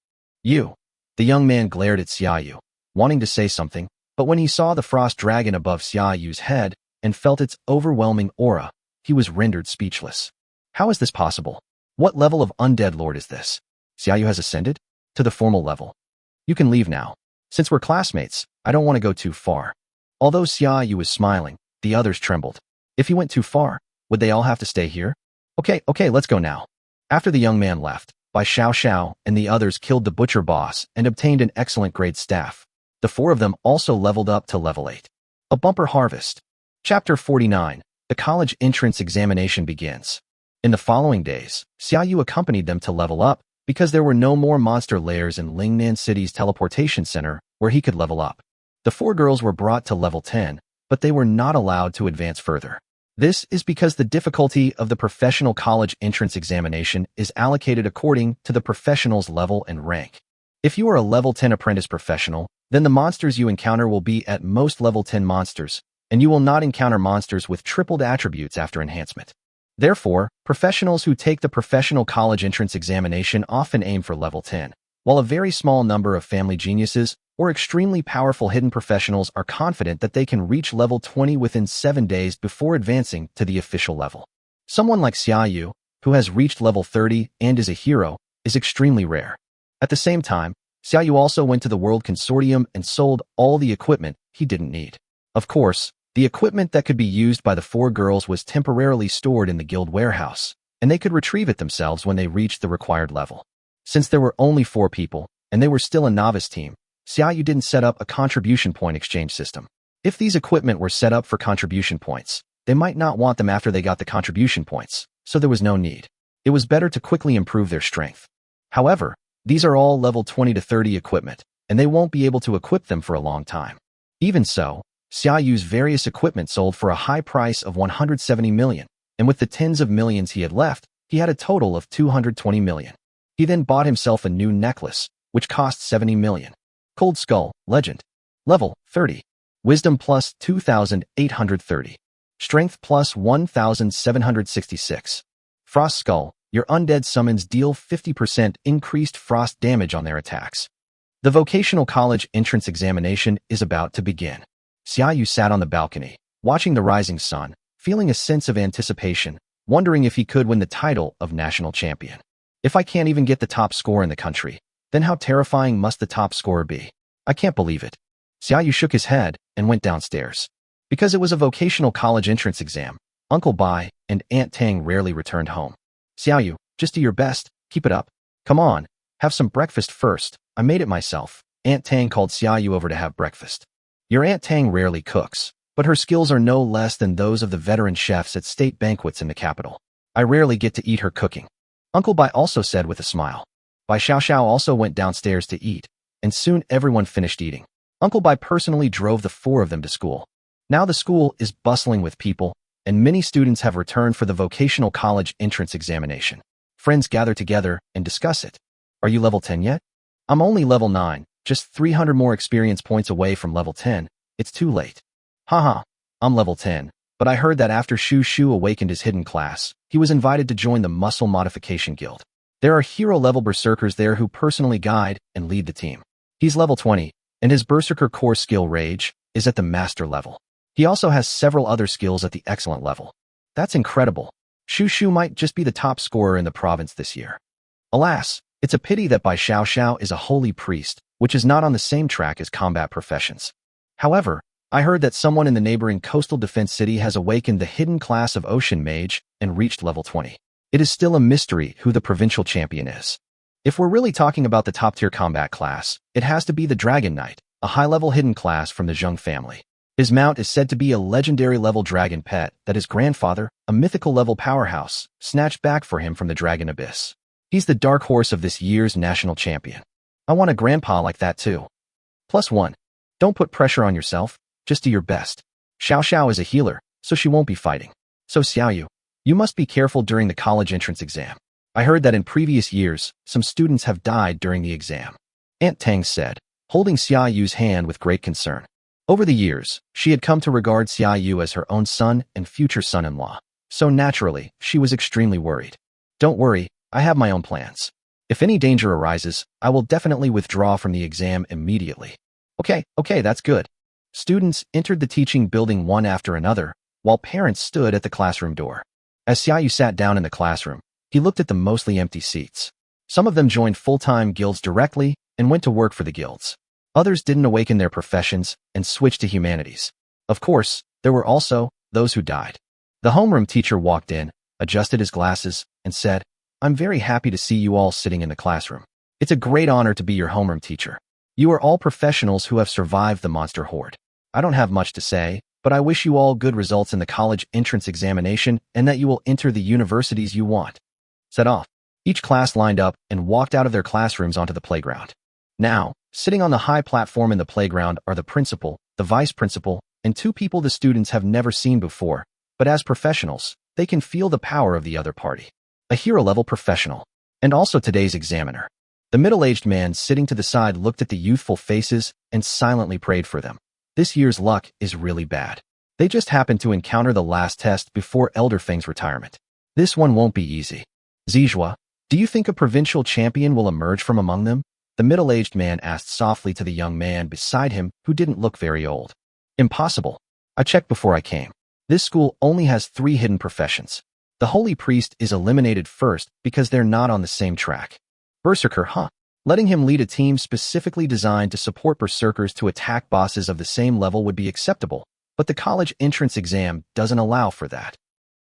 You. The young man glared at Xia Yu, wanting to say something, but when he saw the frost dragon above Xia Yu's head and felt its overwhelming aura, he was rendered speechless. How is this possible? What level of undead lord is this? Xia Yu has ascended? To the formal level. You can leave now. Since we're classmates, I don't want to go too far. Although Xia Yu was smiling, the others trembled. If he went too far, would they all have to stay here? Okay, let's go now. After the young man left, Bai Xiaoxiao and the others killed the butcher boss and obtained an excellent grade staff. The 4 of them also leveled up to level 8. A bumper harvest. Chapter 49. the college entrance examination begins. In the following days, Xiaoyu accompanied them to level up because there were no more monster layers in Lingnan City's teleportation center where he could level up. The 4 girls were brought to level 10, but they were not allowed to advance further. This is because the difficulty of the professional college entrance examination is allocated according to the professional's level and rank. If you are a level 10 apprentice professional, then the monsters you encounter will be at most level 10 monsters, and you will not encounter monsters with tripled attributes after enhancement. Therefore, professionals who take the professional college entrance examination often aim for level 10, while a very small number of family geniuses or extremely powerful hidden professionals are confident that they can reach level 20 within 7 days before advancing to the official level. Someone like Xiaoyu, who has reached level 30 and is a hero, is extremely rare. At the same time, Xiaoyu also went to the World Consortium and sold all the equipment he didn't need. Of course, the equipment that could be used by the 4 girls was temporarily stored in the guild warehouse, and they could retrieve it themselves when they reached the required level. Since there were only 4 people, and they were still a novice team, Xiaoyu didn't set up a contribution point exchange system. If these equipment were set up for contribution points, they might not want them after they got the contribution points, so there was no need. It was better to quickly improve their strength. However, these are all level 20 to 30 equipment, and they won't be able to equip them for a long time. Even so, Xiaoyu's various equipment sold for a high price of 170 million, and with the tens of millions he had left, he had a total of 220 million. He then bought himself a new necklace, which cost 70 million. Cold Skull, Legend. Level, 30. Wisdom plus 2,830. Strength plus 1,766. Frost Skull, your undead summons deal 50% increased frost damage on their attacks. The vocational college entrance examination is about to begin. Xiaoyu sat on the balcony, watching the rising sun, feeling a sense of anticipation, wondering if he could win the title of national champion. If I can't even get the top score in the country, then how terrifying must the top scorer be? I can't believe it. Xiaoyu shook his head and went downstairs. Because it was a vocational college entrance exam, Uncle Bai and Aunt Tang rarely returned home. Xiaoyu, just do your best, keep it up. Come on, have some breakfast first. I made it myself. Aunt Tang called Xiaoyu over to have breakfast. Your Aunt Tang rarely cooks, but her skills are no less than those of the veteran chefs at state banquets in the capital. I rarely get to eat her cooking. Uncle Bai also said with a smile. Bai Xiaoxiao also went downstairs to eat, and soon everyone finished eating. Uncle Bai personally drove the 4 of them to school. Now the school is bustling with people, and many students have returned for the vocational college entrance examination. Friends gather together and discuss it. Are you level 10 yet? I'm only level 9, just 300 more experience points away from level 10. It's too late. Haha, I'm level 10, but I heard that after Shu Shu awakened his hidden class, he was invited to join the Muscle Modification Guild. There are hero-level berserkers there who personally guide and lead the team. He's level 20, and his berserker core skill Rage is at the master level. He also has several other skills at the excellent level. That's incredible. Shu Shu might just be the top scorer in the province this year. Alas, it's a pity that Bai Xiaoxiao is a holy priest, which is not on the same track as combat professions. However, I heard that someone in the neighboring coastal defense city has awakened the hidden class of Ocean Mage and reached level 20. It is still a mystery who the provincial champion is. If we're really talking about the top-tier combat class, it has to be the Dragon Knight, a high-level hidden class from the Zheng family. His mount is said to be a legendary-level dragon pet that his grandfather, a mythical-level powerhouse, snatched back for him from the Dragon Abyss. He's the dark horse of this year's national champion. I want a grandpa like that too. +1. Don't put pressure on yourself, just do your best. Xiao Xiao is a healer, so she won't be fighting. So Xiaoyu, you must be careful during the college entrance exam. I heard that in previous years, some students have died during the exam. Aunt Tang said, holding Xiaoyu's hand with great concern. Over the years, she had come to regard Xiaoyu as her own son and future son-in-law. So naturally, she was extremely worried. Don't worry, I have my own plans. If any danger arises, I will definitely withdraw from the exam immediately. Okay, that's good. Students entered the teaching building one after another, while parents stood at the classroom door. As Xiaoyu sat down in the classroom, he looked at the mostly empty seats. Some of them joined full-time guilds directly and went to work for the guilds. Others didn't awaken their professions and switched to humanities. Of course, there were also those who died. The homeroom teacher walked in, adjusted his glasses, and said, I'm very happy to see you all sitting in the classroom. It's a great honor to be your homeroom teacher. You are all professionals who have survived the monster horde. I don't have much to say, but I wish you all good results in the college entrance examination and that you will enter the universities you want." Set off. Each class lined up and walked out of their classrooms onto the playground. Now, sitting on the high platform in the playground are the principal, the vice principal, and two people the students have never seen before, but as professionals, they can feel the power of the other party. A hero-level professional, and also today's examiner. The middle-aged man sitting to the side looked at the youthful faces and silently prayed for them. This year's luck is really bad. They just happened to encounter the last test before Elder Feng's retirement. This one won't be easy. Zijua, do you think a provincial champion will emerge from among them? The middle-aged man asked softly to the young man beside him who didn't look very old. Impossible. I checked before I came. This school only has 3 hidden professions. The holy priest is eliminated first because they're not on the same track. Berserker, huh? Letting him lead a team specifically designed to support berserkers to attack bosses of the same level would be acceptable, but the college entrance exam doesn't allow for that.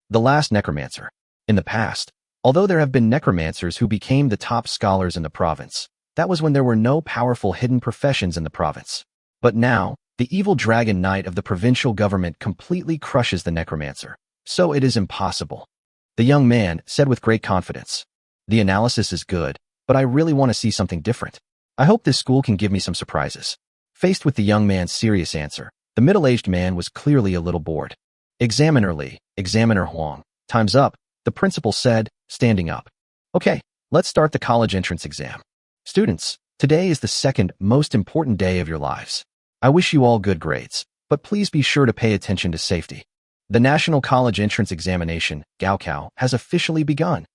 The last necromancer. In the past, although there have been necromancers who became the top scholars in the province, that was when there were no powerful hidden professions in the province. But now, the evil dragon knight of the provincial government completely crushes the necromancer, so it is impossible. The young man said with great confidence. The analysis is good, but I really want to see something different. I hope this school can give me some surprises. Faced with the young man's serious answer, the middle-aged man was clearly a little bored. Examiner Li, Examiner Huang, time's up, the principal said, standing up. Okay, let's start the college entrance exam. Students, today is the second most important day of your lives. I wish you all good grades, but please be sure to pay attention to safety. The National College Entrance Examination, Gaokao, has officially begun.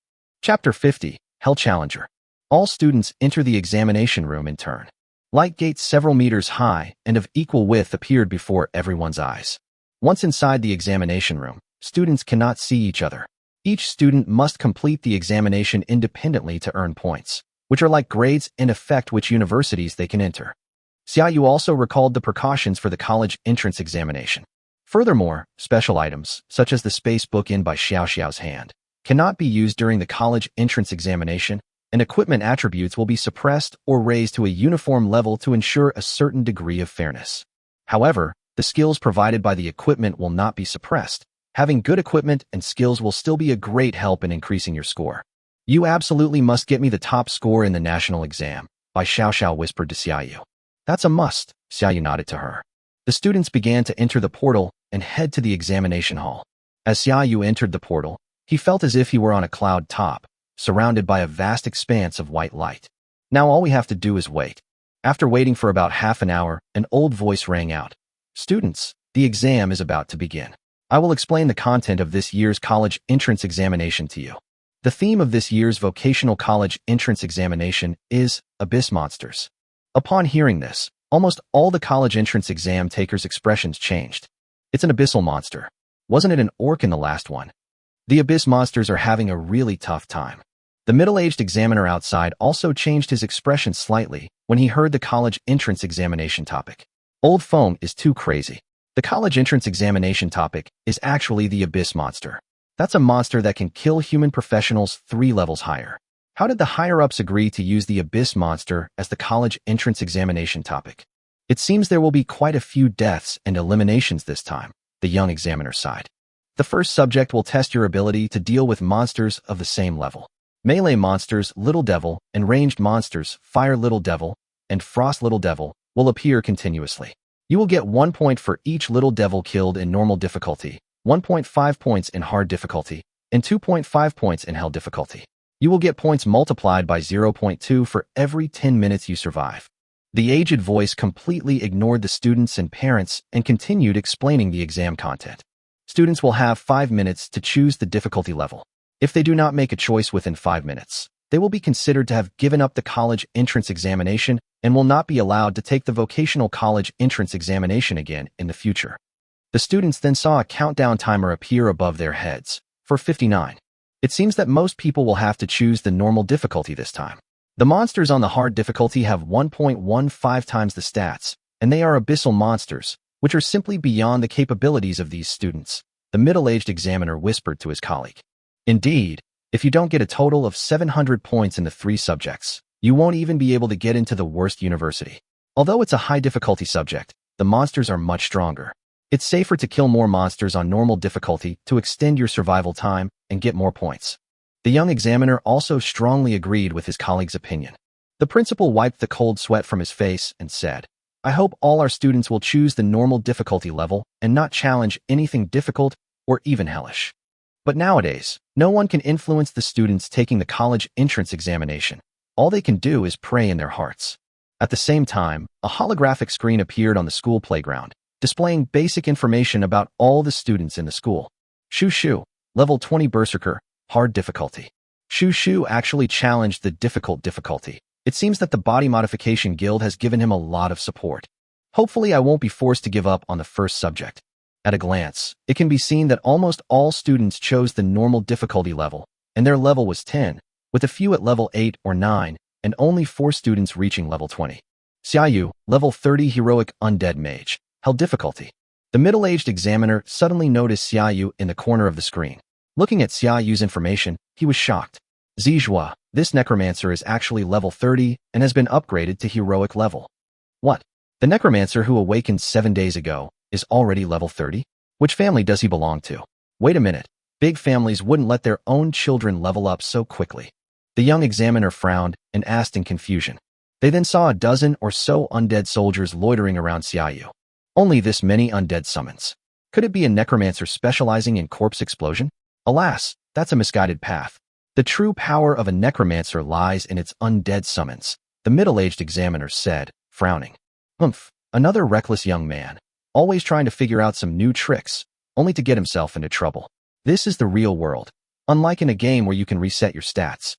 Chapter 50, Hell Challenger. All students enter the examination room in turn. Light gates several meters high and of equal width appeared before everyone's eyes. Once inside the examination room, students cannot see each other. Each student must complete the examination independently to earn points, which are like grades and affect which universities they can enter. Xiaoyu also recalled the precautions for the college entrance examination. Furthermore, special items, such as the space book in by Xiao Xiao's hand, cannot be used during the college entrance examination, and equipment attributes will be suppressed or raised to a uniform level to ensure a certain degree of fairness. However, the skills provided by the equipment will not be suppressed. Having good equipment and skills will still be a great help in increasing your score. You absolutely must get me the top score in the national exam, Bai Xiao whispered to Xiaoyu. That's a must, Xiaoyu nodded to her. The students began to enter the portal and head to the examination hall. As Xiaoyu entered the portal, he felt as if he were on a cloud top, surrounded by a vast expanse of white light. Now all we have to do is wait. After waiting for about half an hour, an old voice rang out. Students, the exam is about to begin. I will explain the content of this year's college entrance examination to you. The theme of this year's vocational college entrance examination is Abyss Monsters. Upon hearing this, almost all the college entrance exam takers' expressions changed. It's an abyssal monster. Wasn't it an orc in the last one? The abyss monsters are having a really tough time. The middle-aged examiner outside also changed his expression slightly when he heard the college entrance examination topic. Old foam is too crazy. The college entrance examination topic is actually the abyss monster. That's a monster that can kill human professionals 3 levels higher. How did the higher-ups agree to use the abyss monster as the college entrance examination topic? It seems there will be quite a few deaths and eliminations this time, the young examiner sighed. The first subject will test your ability to deal with monsters of the same level. Melee monsters, Little Devil, and ranged monsters, Fire Little Devil, and Frost Little Devil, will appear continuously. You will get 1 point for each Little Devil killed in normal difficulty, 1.5 points in hard difficulty, and 2.5 points in hell difficulty. You will get points multiplied by 0.2 for every 10 minutes you survive. The aged voice completely ignored the students and parents and continued explaining the exam content. Students will have 5 minutes to choose the difficulty level. If they do not make a choice within 5 minutes, they will be considered to have given up the college entrance examination and will not be allowed to take the vocational college entrance examination again in the future. The students then saw a countdown timer appear above their heads for 59. It seems that most people will have to choose the normal difficulty this time. The monsters on the hard difficulty have 1.15 times the stats, and they are abyssal monsters, which are simply beyond the capabilities of these students, the middle-aged examiner whispered to his colleague. Indeed, if you don't get a total of 700 points in the 3 subjects, you won't even be able to get into the worst university. Although it's a high-difficulty subject, the monsters are much stronger. It's safer to kill more monsters on normal difficulty to extend your survival time and get more points. The young examiner also strongly agreed with his colleague's opinion. The principal wiped the cold sweat from his face and said, "I hope all our students will choose the normal difficulty level and not challenge anything difficult or even hellish." But nowadays, no one can influence the students taking the college entrance examination. All they can do is pray in their hearts. At the same time, a holographic screen appeared on the school playground, displaying basic information about all the students in the school. Shu Shu, level 20 Berserker, hard difficulty. Shu Shu actually challenged the difficult difficulty. It seems that the Body Modification Guild has given him a lot of support. Hopefully I won't be forced to give up on the first subject. At a glance, it can be seen that almost all students chose the normal difficulty level, and their level was 10, with a few at level 8 or 9, and only 4 students reaching level 20. Xiaoyu, level 30 Heroic Undead Mage, held difficulty. The middle-aged examiner suddenly noticed Xiaoyu in the corner of the screen. Looking at Xiaoyu's information, he was shocked. Zijua, this necromancer is actually level 30 and has been upgraded to heroic level. What? The necromancer who awakened 7 days ago is already level 30? Which family does he belong to? Wait a minute. Big families wouldn't let their own children level up so quickly. The young examiner frowned and asked in confusion. They then saw a dozen or so undead soldiers loitering around Xiaoyu. Only this many undead summons. Could it be a necromancer specializing in corpse explosion? Alas, that's a misguided path. The true power of a necromancer lies in its undead summons, the middle-aged examiner said, frowning. Another reckless young man, always trying to figure out some new tricks, only to get himself into trouble. This is the real world, unlike in a game where you can reset your stats.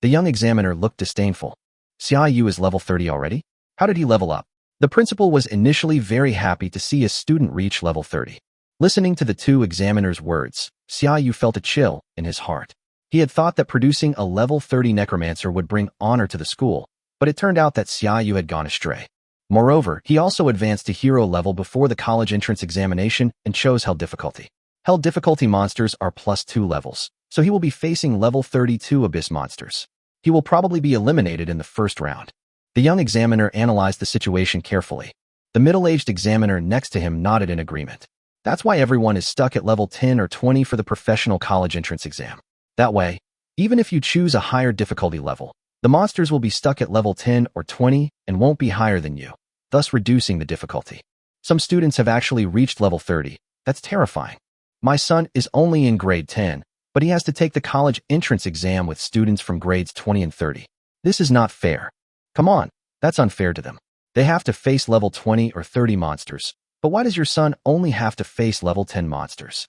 The young examiner looked disdainful. Xiaoyu is level 30 already? How did he level up? The principal was initially very happy to see a student reach level 30. Listening to the two examiners' words, Xiaoyu felt a chill in his heart. He had thought that producing a level 30 necromancer would bring honor to the school, but it turned out that Xiaoyu had gone astray. Moreover, he also advanced to hero level before the college entrance examination and chose Hell difficulty. Hell difficulty monsters are +2 levels, so he will be facing level 32 abyss monsters. He will probably be eliminated in the first round. The young examiner analyzed the situation carefully. The middle-aged examiner next to him nodded in agreement. That's why everyone is stuck at level 10 or 20 for the professional college entrance exam. That way, even if you choose a higher difficulty level, the monsters will be stuck at level 10 or 20 and won't be higher than you, thus reducing the difficulty. Some students have actually reached level 30. That's terrifying. My son is only in grade 10, but he has to take the college entrance exam with students from grades 20 and 30. This is not fair. Come on, that's unfair to them. They have to face level 20 or 30 monsters, but why does your son only have to face level 10 monsters?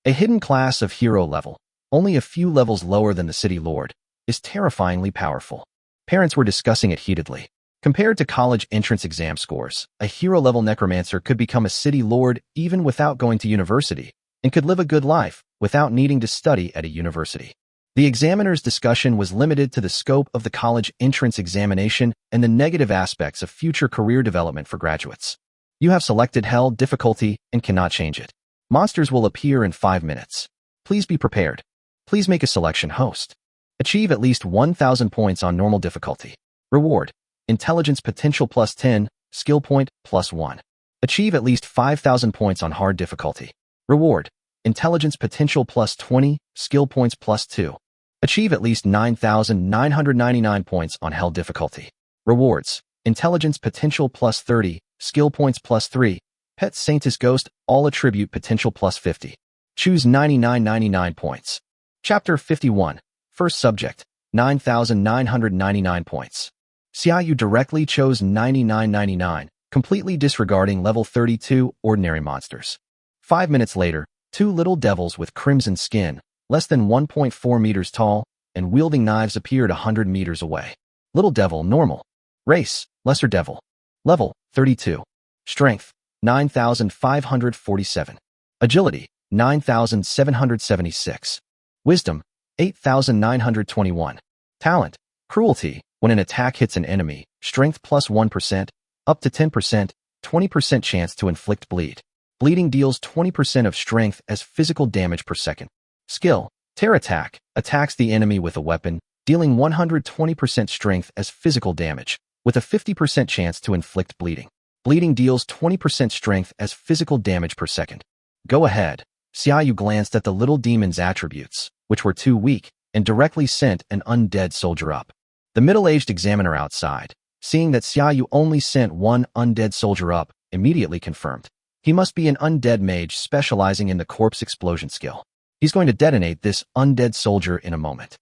A hidden class of hero level, only a few levels lower than the city lord, is terrifyingly powerful. Parents were discussing it heatedly. Compared to college entrance exam scores, a hero-level necromancer could become a city lord even without going to university, and could live a good life without needing to study at a university. The examiner's discussion was limited to the scope of the college entrance examination and the negative aspects of future career development for graduates. You have selected Hell difficulty and cannot change it. Monsters will appear in 5 minutes. Please be prepared. Please make a selection host. Achieve at least 1,000 points on normal difficulty. Reward: Intelligence Potential +10, Skill Point +1. Achieve at least 5,000 points on hard difficulty. Reward: Intelligence Potential +20, Skill Points +2. Achieve at least 9,999 points on Hell difficulty. Rewards: Intelligence Potential +30, Skill Points +3. Pet Saintess Ghost, All Attribute Potential +50. Choose 9999 points. Chapter 51. First Subject, 9,999 points. Xiaoyu directly chose 9999, completely disregarding level 32 ordinary monsters. 5 minutes later, 2 little devils with crimson skin, less than 1.4 meters tall, and wielding knives appeared 100 meters away. Little devil, normal. Race, lesser devil. Level, 32. Strength, 9,547. Agility, 9,776. Wisdom, 8,921. Talent, Cruelty. When an attack hits an enemy, strength +1%, up to 10%, 20% chance to inflict bleed. Bleeding deals 20% of strength as physical damage per second. Skill, Tear Attack, attacks the enemy with a weapon, dealing 120% strength as physical damage, with a 50% chance to inflict bleeding. Bleeding deals 20% strength as physical damage per second. Go ahead. Xiaoyu glanced at the little demon's attributes, which were too weak, and directly sent an undead soldier up. The middle-aged examiner outside, seeing that Xiaoyu only sent one undead soldier up, immediately confirmed. He must be an undead mage specializing in the corpse explosion skill. He's going to detonate this undead soldier in a moment.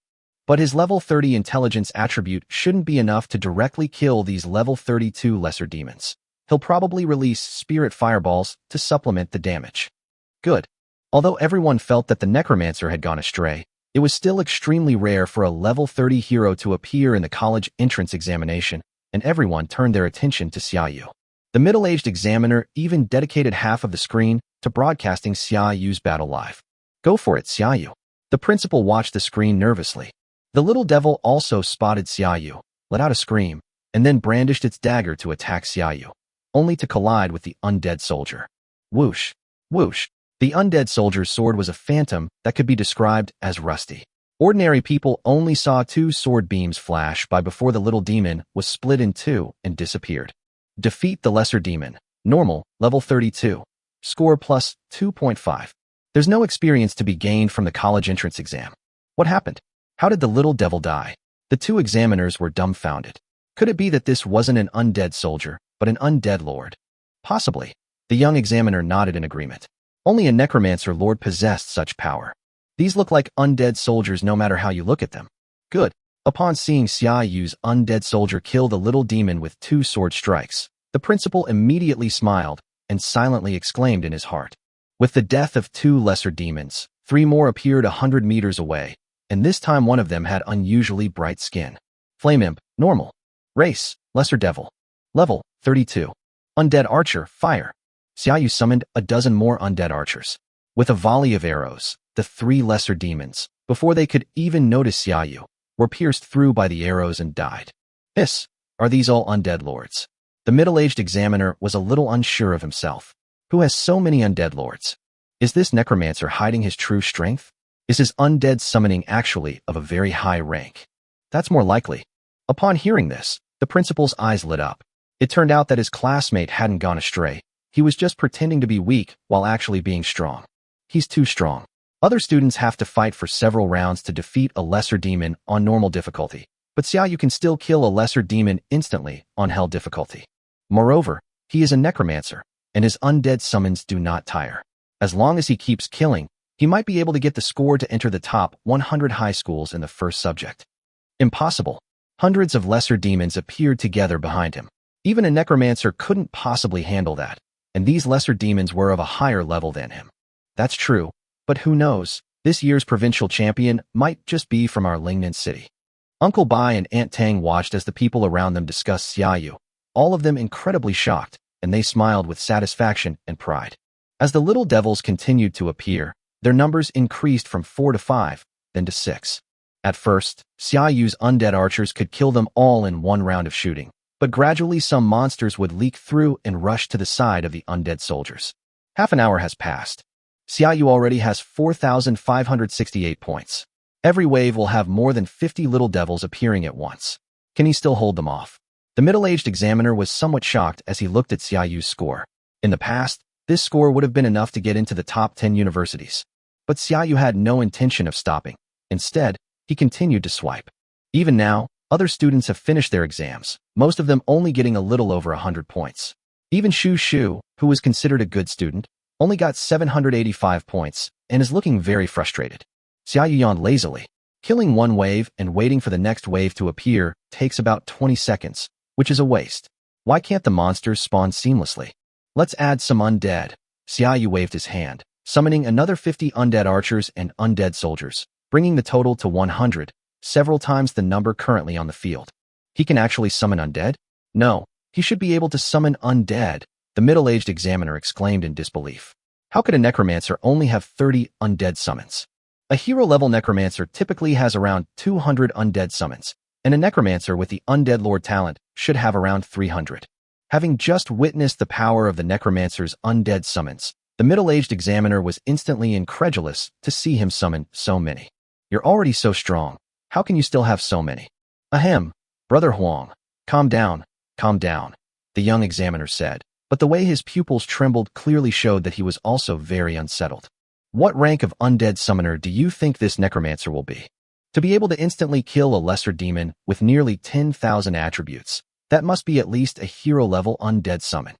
But his level 30 intelligence attribute shouldn't be enough to directly kill these level 32 lesser demons. He'll probably release spirit fireballs to supplement the damage. Good. Although everyone felt that the necromancer had gone astray, it was still extremely rare for a level 30 hero to appear in the college entrance examination, and everyone turned their attention to Xiaoyu. The middle-aged examiner even dedicated half of the screen to broadcasting Xiaoyu's battle live. Go for it, Xiaoyu. The principal watched the screen nervously. The little devil also spotted Xiaoyu, let out a scream, and then brandished its dagger to attack Xiaoyu, only to collide with the undead soldier. Whoosh! Whoosh! The undead soldier's sword was a phantom that could be described as rusty. Ordinary people only saw two sword beams flash by before the little demon was split in two and disappeared. Defeat the lesser demon. Normal, level 32. Score plus 2.5. There's no experience to be gained from the college entrance exam. What happened? How did the little devil die? The two examiners were dumbfounded. Could it be that this wasn't an undead soldier, but an undead lord? Possibly. The young examiner nodded in agreement. Only a necromancer lord possessed such power. These look like undead soldiers no matter how you look at them. Good. Upon seeing Xiaoyu's undead soldier kill the little demon with two sword strikes, the principal immediately smiled and silently exclaimed in his heart. With the death of two lesser demons, 3 more appeared 100 meters away, and this time one of them had unusually bright skin. Flame Imp, normal. Race, lesser devil. Level, 32. Undead archer, fire. Xiaoyu summoned a dozen more undead archers. With a volley of arrows, the 3 lesser demons, before they could even notice Xiaoyu, were pierced through by the arrows and died. Are these all undead lords? The middle-aged examiner was a little unsure of himself. Who has so many undead lords? Is this necromancer hiding his true strength? Is his undead summoning actually of a very high rank? That's more likely. Upon hearing this, the principal's eyes lit up. It turned out that his classmate hadn't gone astray. He was just pretending to be weak while actually being strong. He's too strong. Other students have to fight for several rounds to defeat a lesser demon on normal difficulty, but Xiaoyu can still kill a lesser demon instantly on hell difficulty. Moreover, he is a necromancer, and his undead summons do not tire. As long as he keeps killing, he might be able to get the score to enter the top 100 high schools in the first subject. Impossible. Hundreds of lesser demons appeared together behind him. Even a necromancer couldn't possibly handle that, and these lesser demons were of a higher level than him. That's true, but who knows, this year's provincial champion might just be from our Lingnan city. Uncle Bai and Aunt Tang watched as the people around them discussed Xiaoyu, all of them incredibly shocked, and they smiled with satisfaction and pride. As the little devils continued to appear, their numbers increased from 4 to 5, then to 6. At first, Xiaoyu's undead archers could kill them all in one round of shooting, but gradually some monsters would leak through and rush to the side of the undead soldiers. Half an hour has passed. Xiaoyu already has 4,568 points. Every wave will have more than 50 little devils appearing at once. Can he still hold them off? The middle-aged examiner was somewhat shocked as he looked at Xiaoyu's score. In the past, this score would have been enough to get into the top 10 universities. But Xiaoyu had no intention of stopping. Instead, he continued to swipe. Even now, other students have finished their exams, most of them only getting a little over 100 points. Even Shu Shu, who was considered a good student, only got 785 points and is looking very frustrated. Xiaoyu yawned lazily. Killing one wave and waiting for the next wave to appear takes about 20 seconds, which is a waste. Why can't the monsters spawn seamlessly? Let's add some undead. Xiaoyu waved his hand, summoning another 50 undead archers and undead soldiers, bringing the total to 100, several times the number currently on the field. He can actually summon undead? No, he should be able to summon undead, the middle-aged examiner exclaimed in disbelief. How could a necromancer only have 30 undead summons? A hero-level necromancer typically has around 200 undead summons, and a necromancer with the undead lord talent should have around 300. Having just witnessed the power of the necromancer's undead summons, the middle-aged examiner was instantly incredulous to see him summon so many. You're already so strong. How can you still have so many? Ahem, Brother Huang. Calm down, the young examiner said, but the way his pupils trembled clearly showed that he was also very unsettled. What rank of undead summoner do you think this necromancer will be? To be able to instantly kill a lesser demon with nearly 10,000 attributes, that must be at least a hero-level undead summon.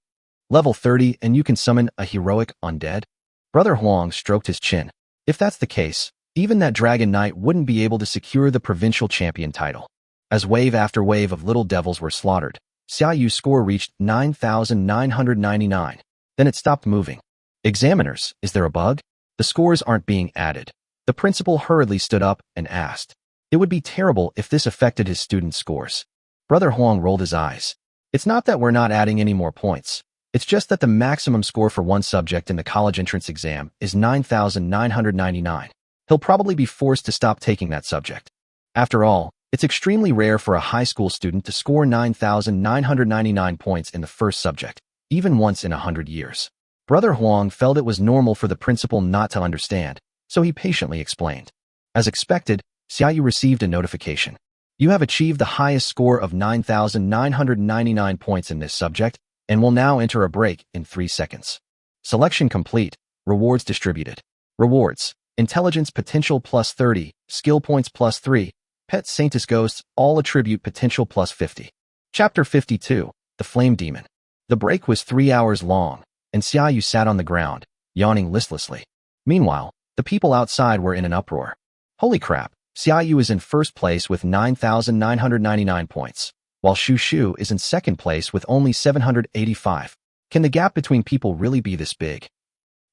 Level 30 and you can summon a heroic undead? Brother Huang stroked his chin. If that's the case, even that Dragon Knight wouldn't be able to secure the provincial champion title. As wave after wave of little devils were slaughtered, Xiaoyu's score reached 9,999. Then it stopped moving. Examiners, is there a bug? The scores aren't being added. The principal hurriedly stood up and asked. It would be terrible if this affected his students' scores. Brother Huang rolled his eyes. It's not that we're not adding any more points. It's just that the maximum score for one subject in the college entrance exam is 9,999. He'll probably be forced to stop taking that subject. After all, it's extremely rare for a high school student to score 9,999 points in the first subject, even once in 100 years. Brother Huang felt it was normal for the principal not to understand, so he patiently explained. As expected, Xiaoyu received a notification. You have achieved the highest score of 9,999 points in this subject, and will now enter a break in 3 seconds. Selection complete. Rewards distributed. Rewards: Intelligence Potential plus 30, Skill Points plus 3, Pet Saintus Ghosts, all attribute potential plus 50. Chapter 52, The Flame Demon. The break was 3 hours long, and Xiaoyu sat on the ground, yawning listlessly. Meanwhile, the people outside were in an uproar. Holy crap, Xiaoyu is in first place with 9,999 points, while Shu Shu is in second place with only 785. Can the gap between people really be this big?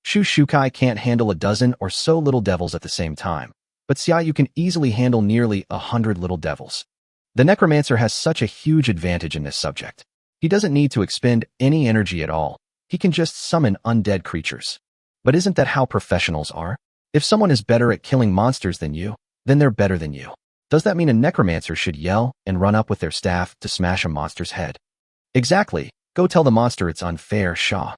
Shu Shukai can't handle a dozen or so little devils at the same time, but Xiaoyu can easily handle nearly 100 little devils. The necromancer has such a huge advantage in this subject. He doesn't need to expend any energy at all. He can just summon undead creatures. But isn't that how professionals are? If someone is better at killing monsters than you, then they're better than you. Does that mean a necromancer should yell and run up with their staff to smash a monster's head? Exactly. Go tell the monster it's unfair, Shaw.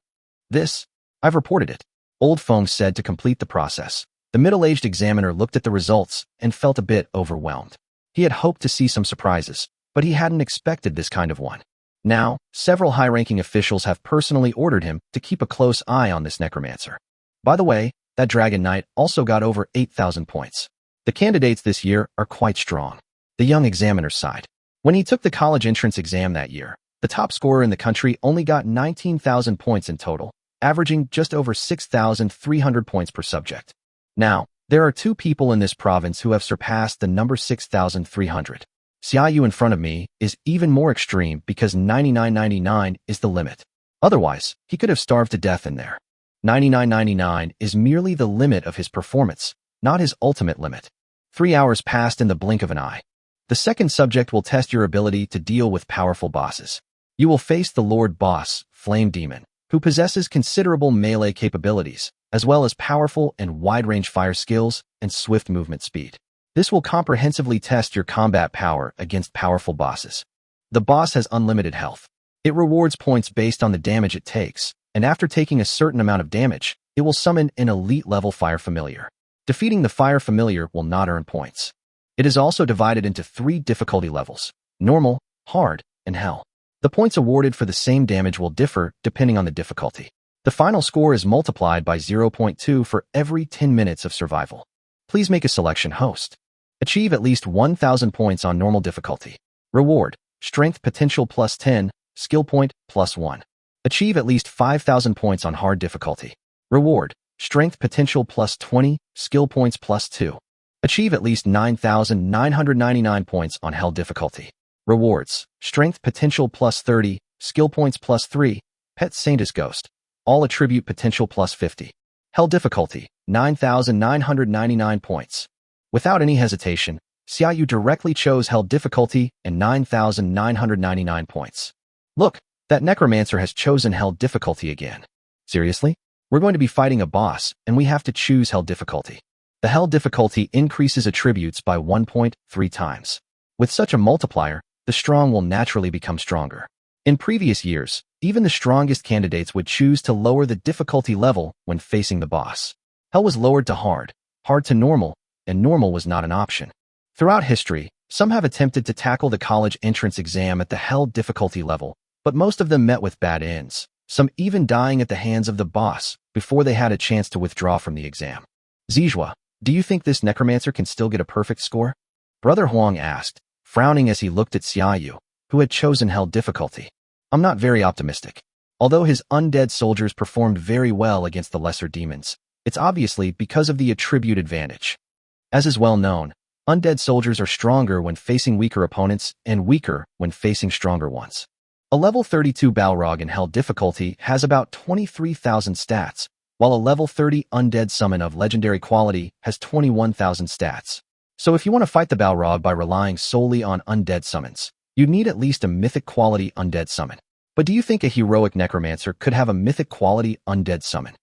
I've reported it. Old Feng said to complete the process. The middle-aged examiner looked at the results and felt a bit overwhelmed. He had hoped to see some surprises, but he hadn't expected this kind of one. Now, several high-ranking officials have personally ordered him to keep a close eye on this necromancer. By the way, that Dragon Knight also got over 8,000 points. The candidates this year are quite strong. The young examiner sighed. When he took the college entrance exam that year, the top scorer in the country only got 19,000 points in total, averaging just over 6,300 points per subject. Now, there are 2 people in this province who have surpassed the number 6,300. Xiaoyu in front of me is even more extreme because 99.99 is the limit. Otherwise, he could have starved to death in there. 99.99 is merely the limit of his performance, not his ultimate limit. 3 hours passed in the blink of an eye. The second subject will test your ability to deal with powerful bosses. You will face the Lord Boss, Flame Demon, who possesses considerable melee capabilities, as well as powerful and wide-range fire skills and swift movement speed. This will comprehensively test your combat power against powerful bosses. The boss has unlimited health. It rewards points based on the damage it takes, and after taking a certain amount of damage, it will summon an elite-level fire familiar. Defeating the fire familiar will not earn points. It is also divided into 3 difficulty levels: normal, hard, and hell. The points awarded for the same damage will differ depending on the difficulty. The final score is multiplied by 0.2 for every 10 minutes of survival. Please make a selection, host. Achieve at least 1,000 points on normal difficulty. Reward: Strength Potential plus 10, Skill Point plus 1. Achieve at least 5,000 points on hard difficulty. Reward: Strength Potential plus 20, Skill Points plus 2. Achieve at least 9,999 points on hell difficulty. Rewards: Strength Potential plus 30, Skill Points plus 3, Pet Saintus Ghost, all attribute potential plus 50. Hell difficulty, 9,999 points. Without any hesitation, Xiaoyu directly chose hell difficulty and 9,999 points. Look, that necromancer has chosen hell difficulty again. Seriously? We're going to be fighting a boss, and we have to choose hell difficulty. The hell difficulty increases attributes by 1.3 times. With such a multiplier, the strong will naturally become stronger. In previous years, even the strongest candidates would choose to lower the difficulty level when facing the boss. Hell was lowered to hard, hard to normal, and normal was not an option. Throughout history, some have attempted to tackle the college entrance exam at the hell difficulty level, but most of them met with bad ends. some even dying at the hands of the boss before they had a chance to withdraw from the exam. Zijua, do you think this necromancer can still get a perfect score? Brother Huang asked, frowning as he looked at Xiaoyu, who had chosen hell difficulty. I'm not very optimistic. Although his undead soldiers performed very well against the lesser demons, it's obviously because of the attribute advantage. As is well known, undead soldiers are stronger when facing weaker opponents and weaker when facing stronger ones. A level 32 Balrog in hell difficulty has about 23,000 stats, while a level 30 undead summon of legendary quality has 21,000 stats. So if you want to fight the Balrog by relying solely on undead summons, you'd need at least a mythic quality undead summon. But do you think a heroic necromancer could have a mythic quality undead summon?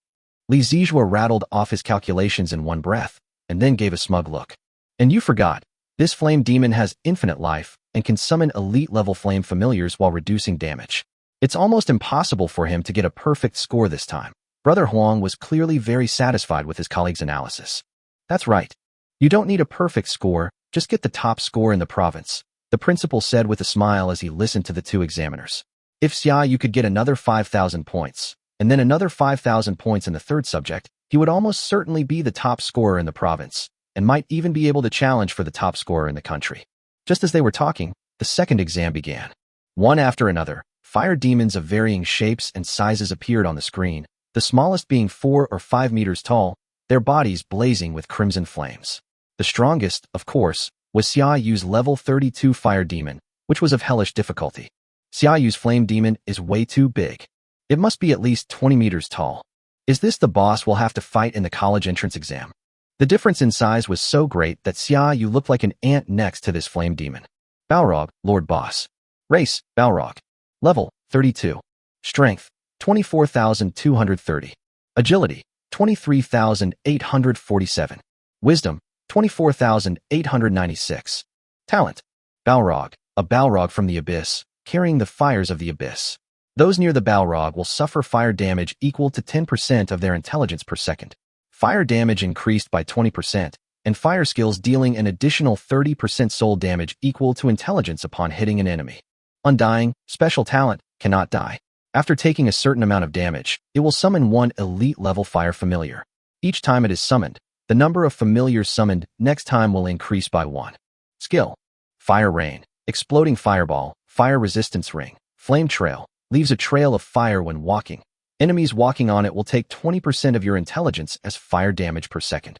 Li Zijua rattled off his calculations in one breath, and then gave a smug look. And you forgot, this flame demon has infinite life and can summon elite-level flame familiars while reducing damage. It's almost impossible for him to get a perfect score this time. Brother Huang was clearly very satisfied with his colleague's analysis. That's right. You don't need a perfect score, just get the top score in the province, the principal said with a smile as he listened to the two examiners. If Xiaoyu could get another 5,000 points, and then another 5,000 points in the third subject, he would almost certainly be the top scorer in the province, and might even be able to challenge for the top scorer in the country. Just as they were talking, the second exam began. One after another, fire demons of varying shapes and sizes appeared on the screen, the smallest being 4 or 5 meters tall, their bodies blazing with crimson flames. The strongest, of course, was Xiaoyu's level 32 fire demon, which was of hellish difficulty. Xiaoyu's flame demon is way too big. It must be at least 20 meters tall. Is this the boss we'll have to fight in the college entrance exam? The difference in size was so great that Xiaoyu looked like an ant next to this flame demon. Balrog, Lord Boss. Race, Balrog. Level, 32. Strength, 24,230. Agility, 23,847. Wisdom, 24,896. Talent, Balrog, a Balrog from the Abyss, carrying the fires of the Abyss. Those near the Balrog will suffer fire damage equal to 10% of their intelligence per second. Fire damage increased by 20%, and fire skills dealing an additional 30% soul damage equal to intelligence upon hitting an enemy. Undying, special talent, cannot die. After taking a certain amount of damage, it will summon one elite-level fire familiar. Each time it is summoned, the number of familiars summoned next time will increase by 1. Skill. Fire Rain, Exploding Fireball, Fire Resistance Ring, Flame Trail, leaves a trail of fire when walking. Enemies walking on it will take 20% of your intelligence as fire damage per second.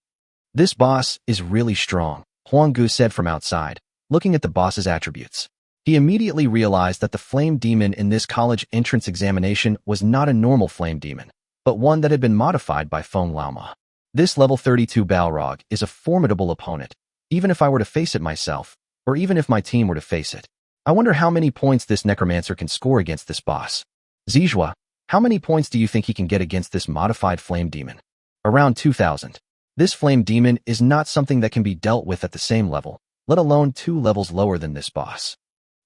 This boss is really strong, Huanggu said from outside, looking at the boss's attributes. He immediately realized that the flame demon in this college entrance examination was not a normal flame demon, but one that had been modified by Feng Laoma. This level 32 Balrog is a formidable opponent, even if I were to face it myself, or even if my team were to face it. I wonder how many points this necromancer can score against this boss. Zijua, how many points do you think he can get against this modified flame demon? Around 2,000. This flame demon is not something that can be dealt with at the same level, let alone 2 levels lower than this boss.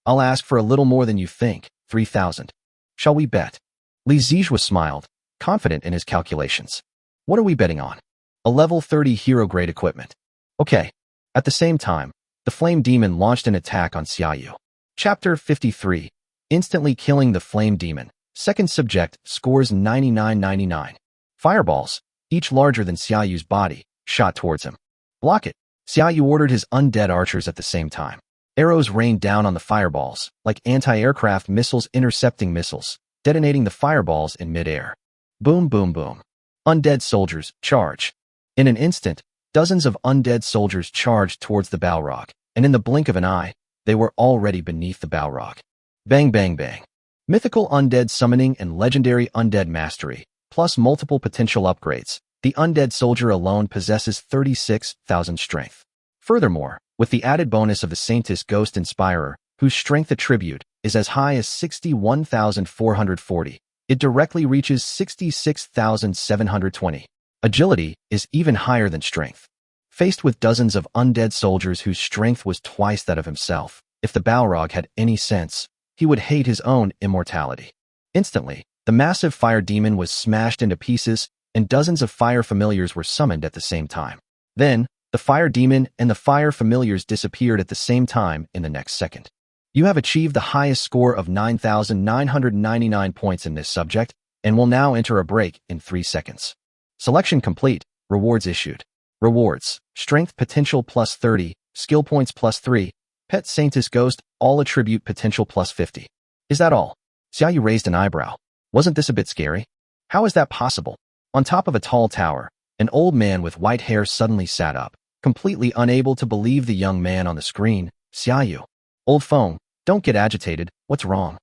I'll ask for a little more than you think, 3,000. Shall we bet? Li Zijua smiled, confident in his calculations. What are we betting on? A level 30 hero-grade equipment. Okay. At the same time, the flame demon launched an attack on Xiaoyu. Chapter 53. Instantly killing the flame demon. Second subject scores 99.99. Fireballs, each larger than Xiaoyu's body, shot towards him. Block it. Xiaoyu ordered his undead archers at the same time. Arrows rained down on the fireballs, like anti-aircraft missiles intercepting missiles, detonating the fireballs in mid-air. Boom, boom, boom. Undead soldiers, charge. In an instant, dozens of undead soldiers charged towards the Balrog, and in the blink of an eye, they were already beneath the Balrog. Bang, bang, bang. Mythical undead summoning and legendary undead mastery, plus multiple potential upgrades. The undead soldier alone possesses 36,000 strength. Furthermore, with the added bonus of the Saintess Ghost Inspirer, whose strength attribute is as high as 61,440, it directly reaches 66,720. Agility is even higher than strength. Faced with dozens of undead soldiers whose strength was twice that of himself, if the Balrog had any sense, he would hate his own immortality. Instantly, the massive fire demon was smashed into pieces, and dozens of fire familiars were summoned at the same time. Then, the fire demon and the fire familiars disappeared at the same time in the next second. You have achieved the highest score of 9,999 points in this subject, and will now enter a break in 3 seconds. Selection complete. Rewards issued. Rewards: Strength Potential plus 30, Skill Points plus 3, Pet Saintess Ghost, all attribute potential plus 50. Is that all? Xiaoyu raised an eyebrow. Wasn't this a bit scary? How is that possible? On top of a tall tower, an old man with white hair suddenly sat up, completely unable to believe the young man on the screen. Xiaoyu. Old Feng, don't get agitated, what's wrong?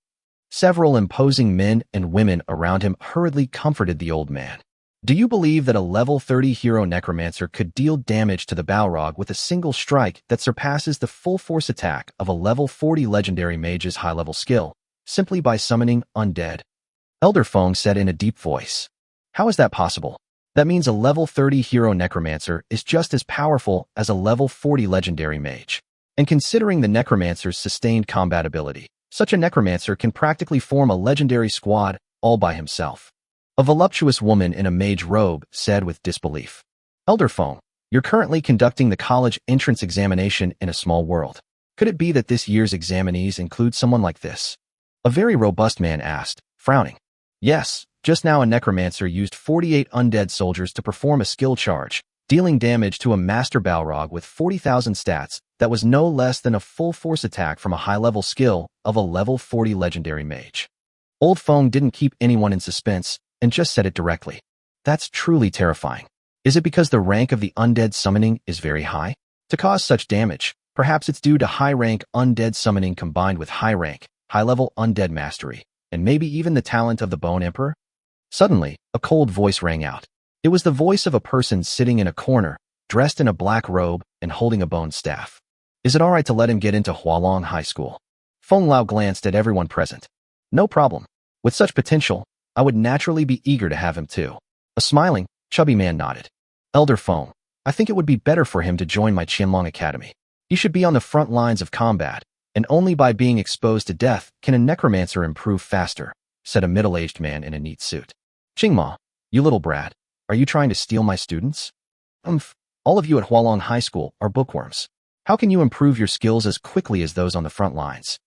Several imposing men and women around him hurriedly comforted the old man. Do you believe that a level 30 hero necromancer could deal damage to the Balrog with a single strike that surpasses the full force attack of a level 40 legendary mage's high-level skill, simply by summoning undead? Elder Feng said in a deep voice. How is that possible? That means a level 30 hero necromancer is just as powerful as a level 40 legendary mage. And considering the necromancer's sustained combat ability, such a necromancer can practically form a legendary squad all by himself. A voluptuous woman in a mage robe said with disbelief. Elder Feng, you're currently conducting the college entrance examination in a small world. Could it be that this year's examinees include someone like this? A very robust man asked, frowning. Yes, just now a necromancer used 48 undead soldiers to perform a skill charge, dealing damage to a master Balrog with 40,000 stats that was no less than a full force attack from a high-level skill of a level 40 legendary mage. Old Feng didn't keep anyone in suspense and just said it directly. That's truly terrifying. Is it because the rank of the undead summoning is very high? To cause such damage, perhaps it's due to high-rank undead summoning combined with high-rank, high-level undead mastery, and maybe even the talent of the Bone Emperor? Suddenly, a cold voice rang out. It was the voice of a person sitting in a corner, dressed in a black robe and holding a bone staff. Is it all right to let him get into Hualong High School? Feng Lao glanced at everyone present. No problem. With such potential, I would naturally be eager to have him too. A smiling, chubby man nodded. Elder Feng, I think it would be better for him to join my Qianlong Academy. He should be on the front lines of combat, and only by being exposed to death can a necromancer improve faster, said a middle-aged man in a neat suit. Qingma, you little brat, are you trying to steal my students? All of you at Hualong High School are bookworms. How can you improve your skills as quickly as those on the front lines?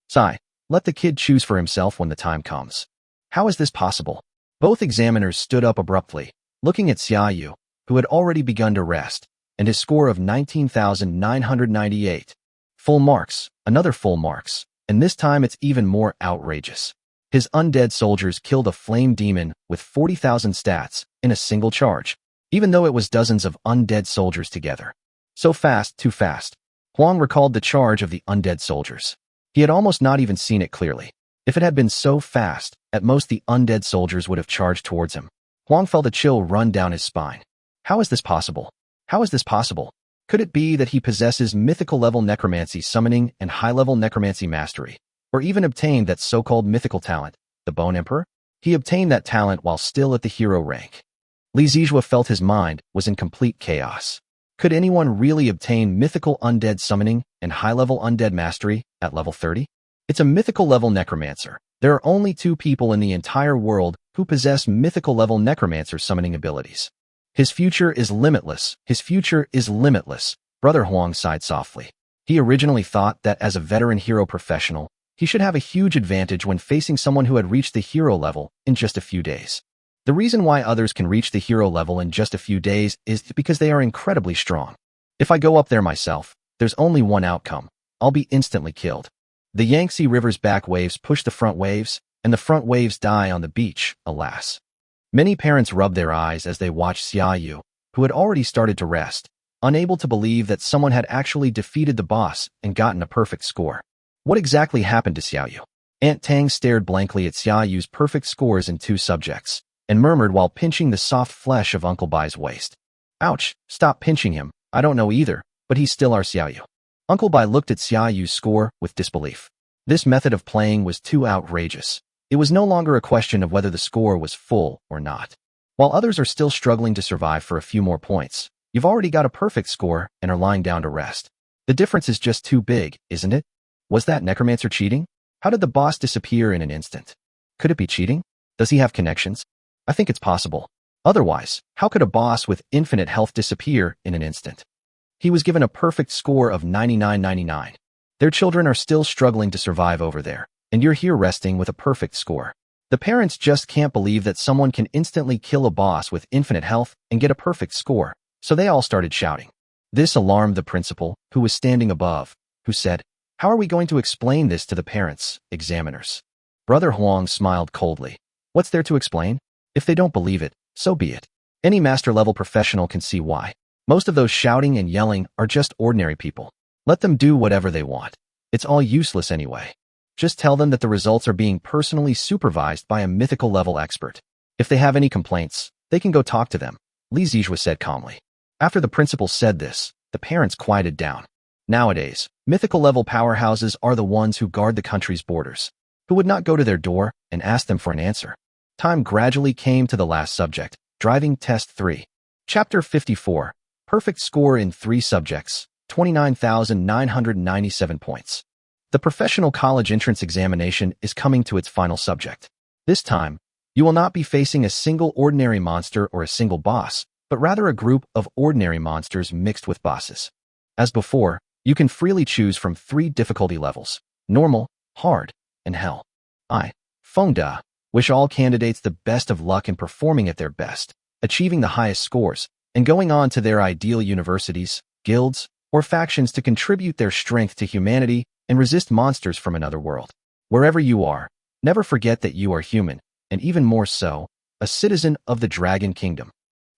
Sigh, let the kid choose for himself when the time comes. How is this possible? Both examiners stood up abruptly, looking at Xiaoyu, who had already begun to rest, and his score of 19,998. Full marks, another full marks, and this time it's even more outrageous. His undead soldiers killed a flame demon with 40,000 stats in a single charge, even though it was dozens of undead soldiers together. So fast, too fast. Huang recalled the charge of the undead soldiers. He had almost not even seen it clearly. If it had been so fast, at most the undead soldiers would have charged towards him. Huang felt a chill run down his spine. How is this possible? How is this possible? Could it be that he possesses mythical-level necromancy summoning and high-level necromancy mastery, or even obtained that so-called mythical talent, the Bone Emperor? He obtained that talent while still at the hero rank. Li Zijua felt his mind was in complete chaos. Could anyone really obtain mythical undead summoning and high-level undead mastery at level 30? It's a mythical-level necromancer. There are only 2 people in the entire world who possess mythical-level necromancer summoning abilities. His future is limitless. His future is limitless. Brother Huang sighed softly. He originally thought that as a veteran hero professional, he should have a huge advantage when facing someone who had reached the hero level in just a few days. The reason why others can reach the hero level in just a few days is because they are incredibly strong. If I go up there myself, there's only one outcome. I'll be instantly killed. The Yangtze River's back waves push the front waves, and the front waves die on the beach, alas. Many parents rubbed their eyes as they watched Xiaoyu, who had already started to rest, unable to believe that someone had actually defeated the boss and gotten a perfect score. What exactly happened to Xiaoyu? Aunt Tang stared blankly at Xiaoyu's perfect scores in 2 subjects, and murmured while pinching the soft flesh of Uncle Bai's waist. Ouch, stop pinching him, I don't know either, but he's still our Xiaoyu. Uncle Bai looked at Xiaoyu's score with disbelief. This method of playing was too outrageous. It was no longer a question of whether the score was full or not. While others are still struggling to survive for a few more points, you've already got a perfect score and are lying down to rest. The difference is just too big, isn't it? Was that necromancer cheating? How did the boss disappear in an instant? Could it be cheating? Does he have connections? I think it's possible. Otherwise, how could a boss with infinite health disappear in an instant? He was given a perfect score of 99.99. Their children are still struggling to survive over there, and you're here resting with a perfect score. The parents just can't believe that someone can instantly kill a boss with infinite health and get a perfect score, so they all started shouting. This alarmed the principal, who was standing above, who said, "How are we going to explain this to the parents, examiners?" Brother Huang smiled coldly. What's there to explain? If they don't believe it, so be it. Any master-level professional can see why. Most of those shouting and yelling are just ordinary people. Let them do whatever they want. It's all useless anyway. Just tell them that the results are being personally supervised by a mythical-level expert. If they have any complaints, they can go talk to them, Li Zijue said calmly. After the principal said this, the parents quieted down. Nowadays, mythical-level powerhouses are the ones who guard the country's borders. Who would not go to their door and ask them for an answer? Time gradually came to the last subject, Driving Test 3. Chapter 54. Perfect score in 3 subjects, 29,997 points. The professional college entrance examination is coming to its final subject. This time, you will not be facing a single ordinary monster or a single boss, but rather a group of ordinary monsters mixed with bosses. As before, you can freely choose from 3 difficulty levels: normal, hard, and hell. I, Fengda, wish all candidates the best of luck in performing at their best, achieving the highest scores, and going on to their ideal universities, guilds, or factions to contribute their strength to humanity and resist monsters from another world. Wherever you are, never forget that you are human, and even more so, a citizen of the Dragon Kingdom.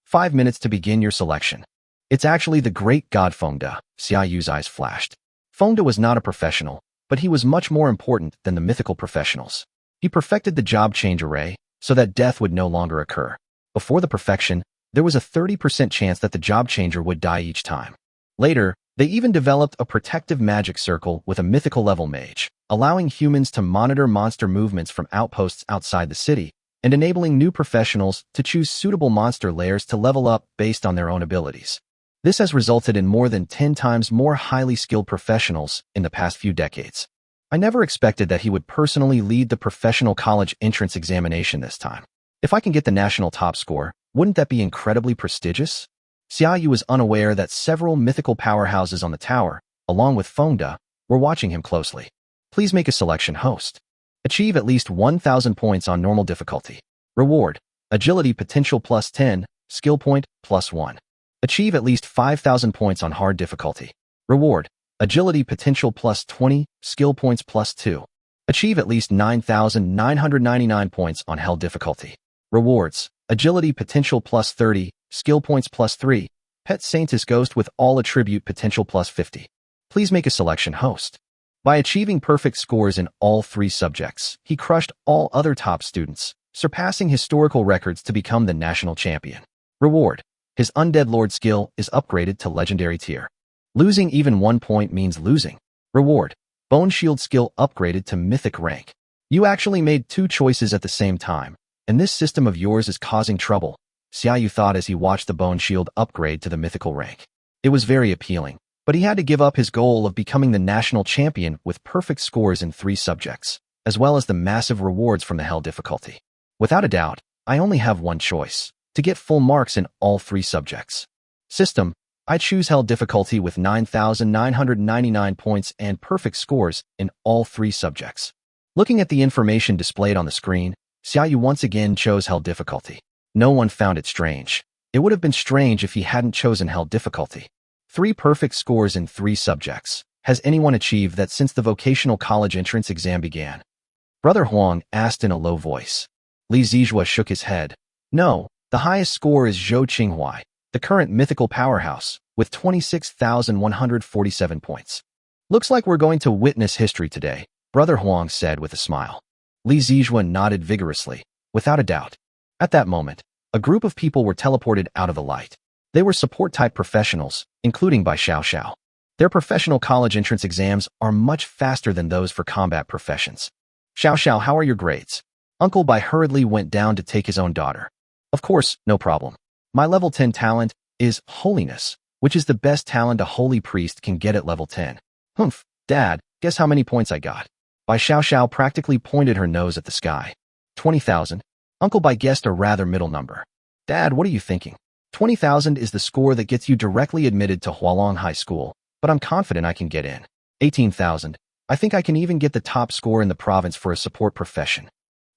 5 minutes to begin your selection. It's actually the great god Fengda, Xia Yu's eyes flashed. Fengda was not a professional, but he was much more important than the mythical professionals. He perfected the job change array so that death would no longer occur. Before the perfection, there was a 30% chance that the job changer would die each time. Later, they even developed a protective magic circle with a mythical level mage, allowing humans to monitor monster movements from outposts outside the city, and enabling new professionals to choose suitable monster layers to level up based on their own abilities. This has resulted in more than 10 times more highly skilled professionals in the past few decades. I never expected that he would personally lead the professional college entrance examination this time. If I can get the national top score, wouldn't that be incredibly prestigious? Xia Yu was unaware that several mythical powerhouses on the tower, along with Fengda, were watching him closely. Please make a selection, host. Achieve at least 1,000 points on normal difficulty. Reward: Agility Potential plus 10, Skill Point plus 1. Achieve at least 5,000 points on hard difficulty. Reward: Agility Potential plus 20, Skill Points plus 2. Achieve at least 9,999 points on hell difficulty. Rewards: Agility Potential plus 30, Skill Points plus 3. Pet Saintess Ghost with all attribute potential plus 50. Please make a selection, host. By achieving perfect scores in all 3 subjects, he crushed all other top students, surpassing historical records to become the national champion. Reward: His Undead Lord skill is upgraded to legendary tier. Losing even 1 point means losing. Reward: Bone Shield skill upgraded to mythic rank. You actually made 2 choices at the same time, and this system of yours is causing trouble, Xia Yu thought as he watched the Bone Shield upgrade to the mythical rank. It was very appealing, but he had to give up his goal of becoming the national champion with perfect scores in 3 subjects, as well as the massive rewards from the hell difficulty. Without a doubt, I only have one choice: to get full marks in all 3 subjects. System: I choose hell difficulty with 9,999 points and perfect scores in all 3 subjects. Looking at the information displayed on the screen, Xia Yu once again chose hell difficulty. No one found it strange. It would have been strange if he hadn't chosen hell difficulty. 3 perfect scores in 3 subjects. Has anyone achieved that since the vocational college entrance exam began? Brother Huang asked in a low voice. Li Zijue shook his head. No, the highest score is Zhou Qinghuai, the current mythical powerhouse, with 26,147 points. Looks like we're going to witness history today, Brother Huang said with a smile. Li Zijue nodded vigorously, without a doubt. At that moment, a group of people were teleported out of the light. They were support-type professionals, including Bai Xiao. Their professional college entrance exams are much faster than those for combat professions. Xiao, how are your grades? Uncle Bai hurriedly went down to take his own daughter. Of course, no problem. My level 10 talent is Holiness, which is the best talent a holy priest can get at level 10. Humph, Dad, guess how many points I got? Bai Xiao practically pointed her nose at the sky. 20,000. Uncle Bai guessed a rather middle number. Dad, what are you thinking? 20,000 is the score that gets you directly admitted to Hualong High School, but I'm confident I can get in. 18,000. I think I can even get the top score in the province for a support profession.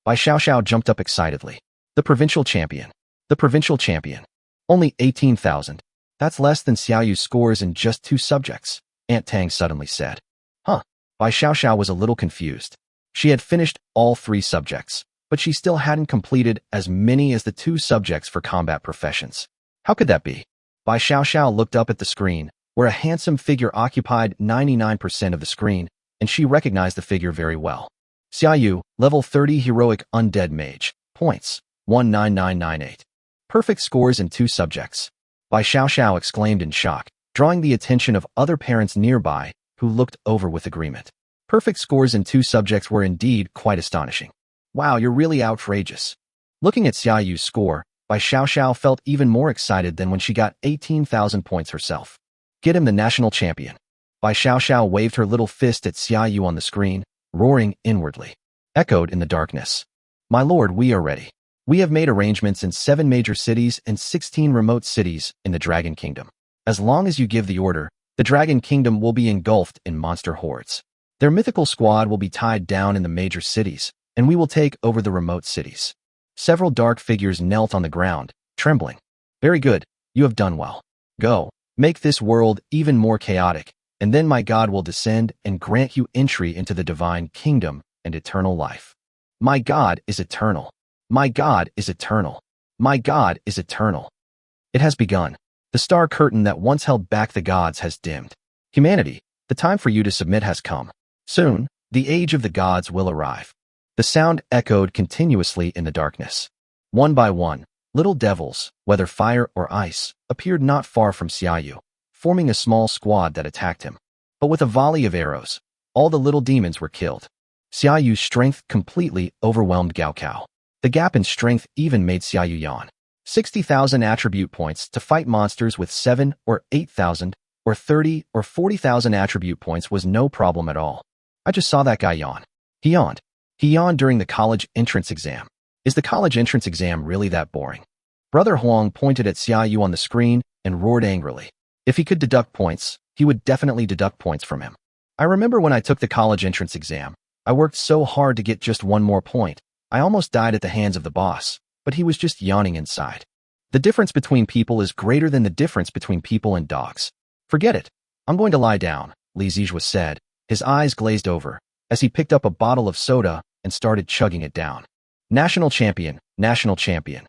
Bai Xiaoxiao jumped up excitedly. The provincial champion. The provincial champion. Only 18,000. That's less than Xiaoyu's scores in just 2 subjects, Aunt Tang suddenly said. Huh. Bai Xiaoxiao was a little confused. She had finished all 3 subjects, but she still hadn't completed as many as the 2 subjects for combat professions. How could that be? Bai Xiaoxiao looked up at the screen, where a handsome figure occupied 99% of the screen, and she recognized the figure very well. Xiaoyu, level 30 heroic undead mage, points, 19998. Perfect scores in 2 subjects. Bai Xiaoxiao exclaimed in shock, drawing the attention of other parents nearby, who looked over with agreement. Perfect scores in 2 subjects were indeed quite astonishing. Wow, you're really outrageous. Looking at Xiaoyu's score, Bai Xiaoxiao felt even more excited than when she got 18,000 points herself. Get him the national champion. Bai Xiaoxiao waved her little fist at Xiaoyu on the screen, roaring inwardly. Echoed in the darkness. My lord, we are ready. We have made arrangements in 7 major cities and 16 remote cities in the Dragon Kingdom. As long as you give the order, the Dragon Kingdom will be engulfed in monster hordes. Their mythical squad will be tied down in the major cities, and we will take over the remote cities. Several dark figures knelt on the ground, trembling. Very good, you have done well. Go, make this world even more chaotic, and then my God will descend and grant you entry into the divine kingdom and eternal life. My God is eternal. My God is eternal. My God is eternal. It has begun. The star curtain that once held back the gods has dimmed. Humanity, the time for you to submit has come. Soon, the age of the gods will arrive. The sound echoed continuously in the darkness. One by one, little devils, whether fire or ice, appeared not far from Xiaoyu, forming a small squad that attacked him. But with a volley of arrows, all the little demons were killed. Xiaoyu's strength completely overwhelmed Gaokao. The gap in strength even made Xiaoyu yawn. 60,000 attribute points to fight monsters with 7 or 8,000 or 30 or 40,000 attribute points was no problem at all. I just saw that guy yawn. He yawned. He yawned during the college entrance exam. Is the college entrance exam really that boring? Brother Huang pointed at Xiaoyu on the screen and roared angrily. If he could deduct points, he would definitely deduct points from him. I remember when I took the college entrance exam, I worked so hard to get just 1 more point. I almost died at the hands of the boss, but he was just yawning inside. The difference between people is greater than the difference between people and dogs. Forget it. I'm going to lie down, Li Zijue said, his eyes glazed over, as he picked up a bottle of soda and started chugging it down. National champion, national champion.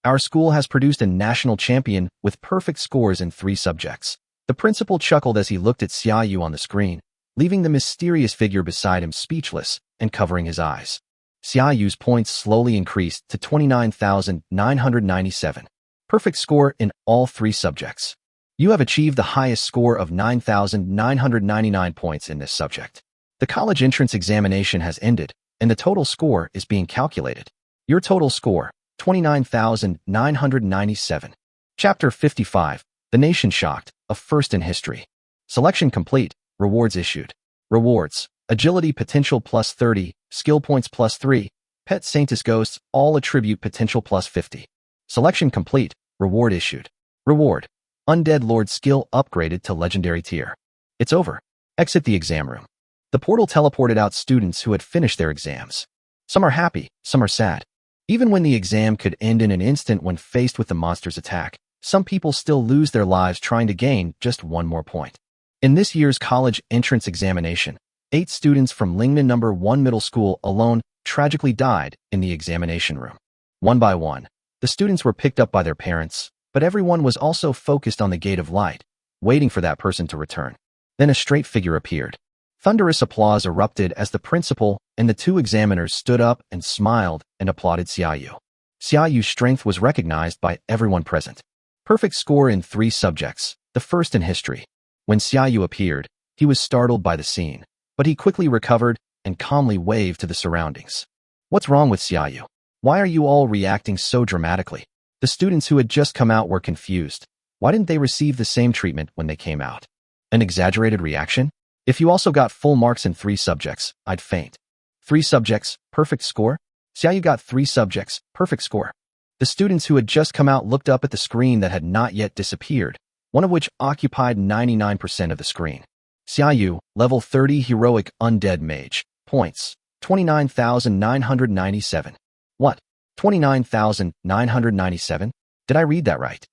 Our school has produced a national champion with perfect scores in 3 subjects. The principal chuckled as he looked at Xiaoyu on the screen, leaving the mysterious figure beside him speechless and covering his eyes. Xiaoyu's points slowly increased to 29,997. Perfect score in all 3 subjects. You have achieved the highest score of 9,999 points in this subject. The college entrance examination has ended, and the total score is being calculated. Your total score, 29,997. Chapter 55, The Nation Shocked, a First in History. Selection complete, rewards issued. Rewards, Agility Potential plus 30, Skill Points plus 3, Pet Saintus Ghosts, all attribute potential plus 50. Selection complete, reward issued. Reward, Undead Lord skill upgraded to legendary tier. It's over. Exit the exam room. The portal teleported out students who had finished their exams. Some are happy, some are sad. Even when the exam could end in an instant when faced with the monster's attack, some people still lose their lives trying to gain just 1 more point. In this year's college entrance examination, 8 students from Lingnan No. 1 Middle School alone tragically died in the examination room. One by one, the students were picked up by their parents, but everyone was also focused on the Gate of Light, waiting for that person to return. Then a straight figure appeared. Thunderous applause erupted as the principal and the 2 examiners stood up and smiled and applauded Xiaoyu. Xiaoyu's strength was recognized by everyone present. Perfect score in 3 subjects, the first in history. When Xiaoyu appeared, he was startled by the scene, but he quickly recovered and calmly waved to the surroundings. What's wrong with Xiaoyu? Why are you all reacting so dramatically? The students who had just come out were confused. Why didn't they receive the same treatment when they came out? An exaggerated reaction? If you also got full marks in 3 subjects, I'd faint. 3 subjects, perfect score? Xiaoyu got 3 subjects, perfect score. The students who had just come out looked up at the screen that had not yet disappeared, one of which occupied 99% of the screen. Xiaoyu, level 30 heroic undead mage, points, 29,997. What? 29,997? Did I read that right?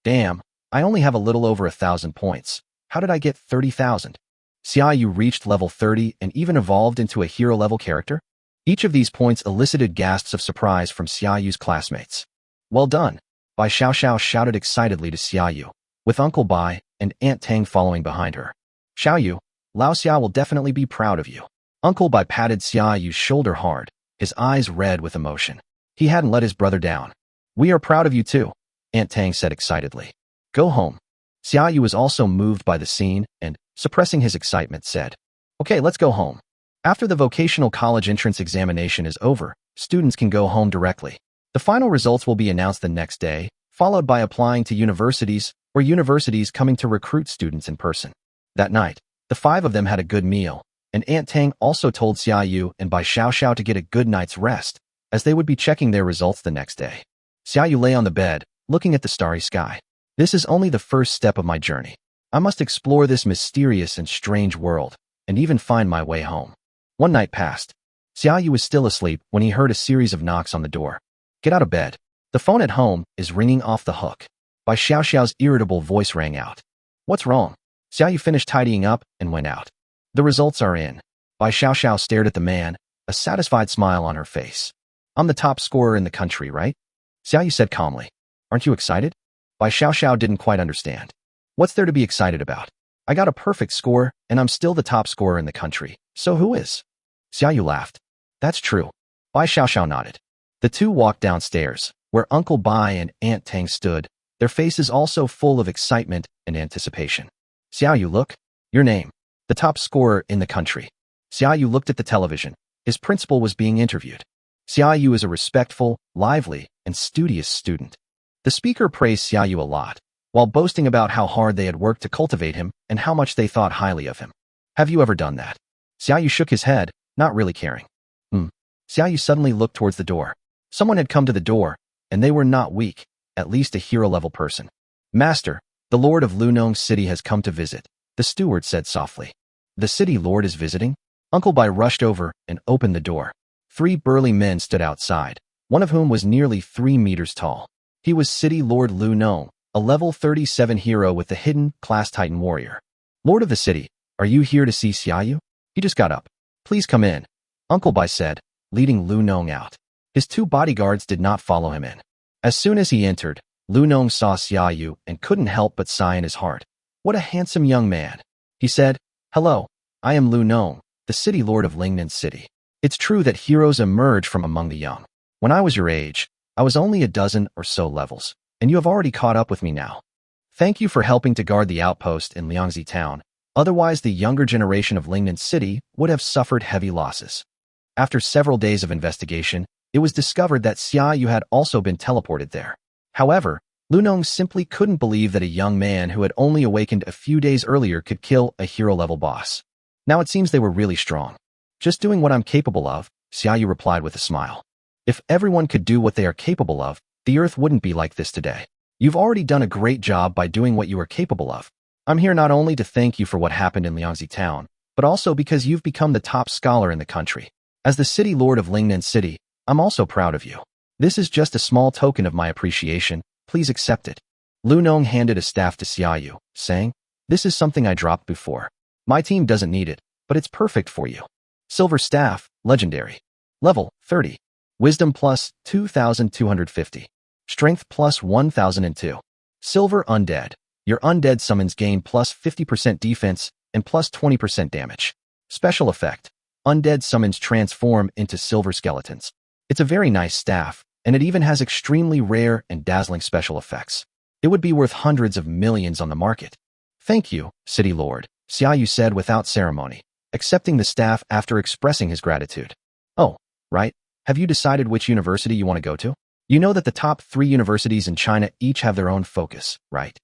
Damn, I only have a little over 1,000 points. How did I get 30,000? Xiaoyu reached level 30 and even evolved into a hero-level character? Each of these points elicited gasps of surprise from Xiaoyu's classmates. Well done, Bai Xiaoxiao shouted excitedly to Xiaoyu, with Uncle Bai and Aunt Tang following behind her. Xiaoyu, Lao Xiao will definitely be proud of you. Uncle Bai patted Xiaoyu's shoulder hard, his eyes red with emotion. He hadn't let his brother down. We are proud of you too, Aunt Tang said excitedly. Go home. Xiaoyu was also moved by the scene and, suppressing his excitement, said, Okay, let's go home. After the vocational college entrance examination is over, students can go home directly. The final results will be announced the next day, followed by applying to universities or universities coming to recruit students in person. That night, the five of them had a good meal, and Aunt Tang also told Xiaoyu and Bai Xiaoxiao to get a good night's rest, as they would be checking their results the next day. Xiaoyu lay on the bed, looking at the starry sky. This is only the first step of my journey. I must explore this mysterious and strange world, and even find my way home. One night passed. Xiaoyu was still asleep when he heard a series of knocks on the door. Get out of bed. The phone at home is ringing off the hook. Bai Xiaoxiao's irritable voice rang out. What's wrong? Xiaoyu finished tidying up and went out. The results are in. Bai Xiaoxiao stared at the man, a satisfied smile on her face. I'm the top scorer in the country, right? Xiaoyu said calmly. Aren't you excited? Bai Xiaoxiao didn't quite understand. What's there to be excited about? I got a perfect score, and I'm still the top scorer in the country. So who is? Xiaoyu laughed. That's true. Bai Xiaoxiao nodded. The two walked downstairs, where Uncle Bai and Aunt Tang stood, their faces also full of excitement and anticipation. Xiaoyu, look. Your name. The top scorer in the country. Xiaoyu looked at the television. His principal was being interviewed. Xiaoyu is a respectful, lively, and studious student. The speaker praised Xiaoyu a lot, while boasting about how hard they had worked to cultivate him and how much they thought highly of him. Have you ever done that? Xiaoyu shook his head, not really caring. Xiaoyu suddenly looked towards the door. Someone had come to the door, and they were not weak, at least a hero-level person. Master, the Lord of Lunong City has come to visit, the steward said softly. The city lord is visiting? Uncle Bai rushed over and opened the door. 3 burly men stood outside, one of whom was nearly 3 meters tall. He was City Lord Lu Nong, a level 37 hero with the hidden Class Titan warrior. Lord of the city, are you here to see Xiaoyu? He just got up. Please come in, Uncle Bai said, leading Lu Nong out. His 2 bodyguards did not follow him in. As soon as he entered, Lu Nong saw Xiaoyu and couldn't help but sigh in his heart. What a handsome young man. He said, Hello, I am Lu Nong, the city lord of Lingnan City. It's true that heroes emerge from among the young. When I was your age, I was only a dozen or so levels, and you have already caught up with me now. Thank you for helping to guard the outpost in Liangzi town. Otherwise, the younger generation of Lingnan City would have suffered heavy losses. After several days of investigation, it was discovered that Xiaoyu had also been teleported there. However, Lu Nong simply couldn't believe that a young man who had only awakened a few days earlier could kill a hero-level boss. Now it seems they were really strong. Just doing what I'm capable of, Xiaoyu replied with a smile. If everyone could do what they are capable of, the earth wouldn't be like this today. You've already done a great job by doing what you are capable of. I'm here not only to thank you for what happened in Liangzi town, but also because you've become the top scholar in the country. As the city lord of Lingnan City, I'm also proud of you. This is just a small token of my appreciation. Please accept it. Lu Nong handed a staff to Xiaoyu, saying, This is something I dropped before. My team doesn't need it, but it's perfect for you. Silver staff, legendary. Level 30. Wisdom plus 2,250. Strength plus 1,002. Silver undead. Your undead summons gain plus 50% defense and plus 20% damage. Special effect. Undead summons transform into silver skeletons. It's a very nice staff, and it even has extremely rare and dazzling special effects. It would be worth hundreds of millions on the market. Thank you, City Lord, Xiaoyu said without ceremony, accepting the staff after expressing his gratitude. Oh, right. Have you decided which university you want to go to? You know that the top 3 universities in China each have their own focus, right?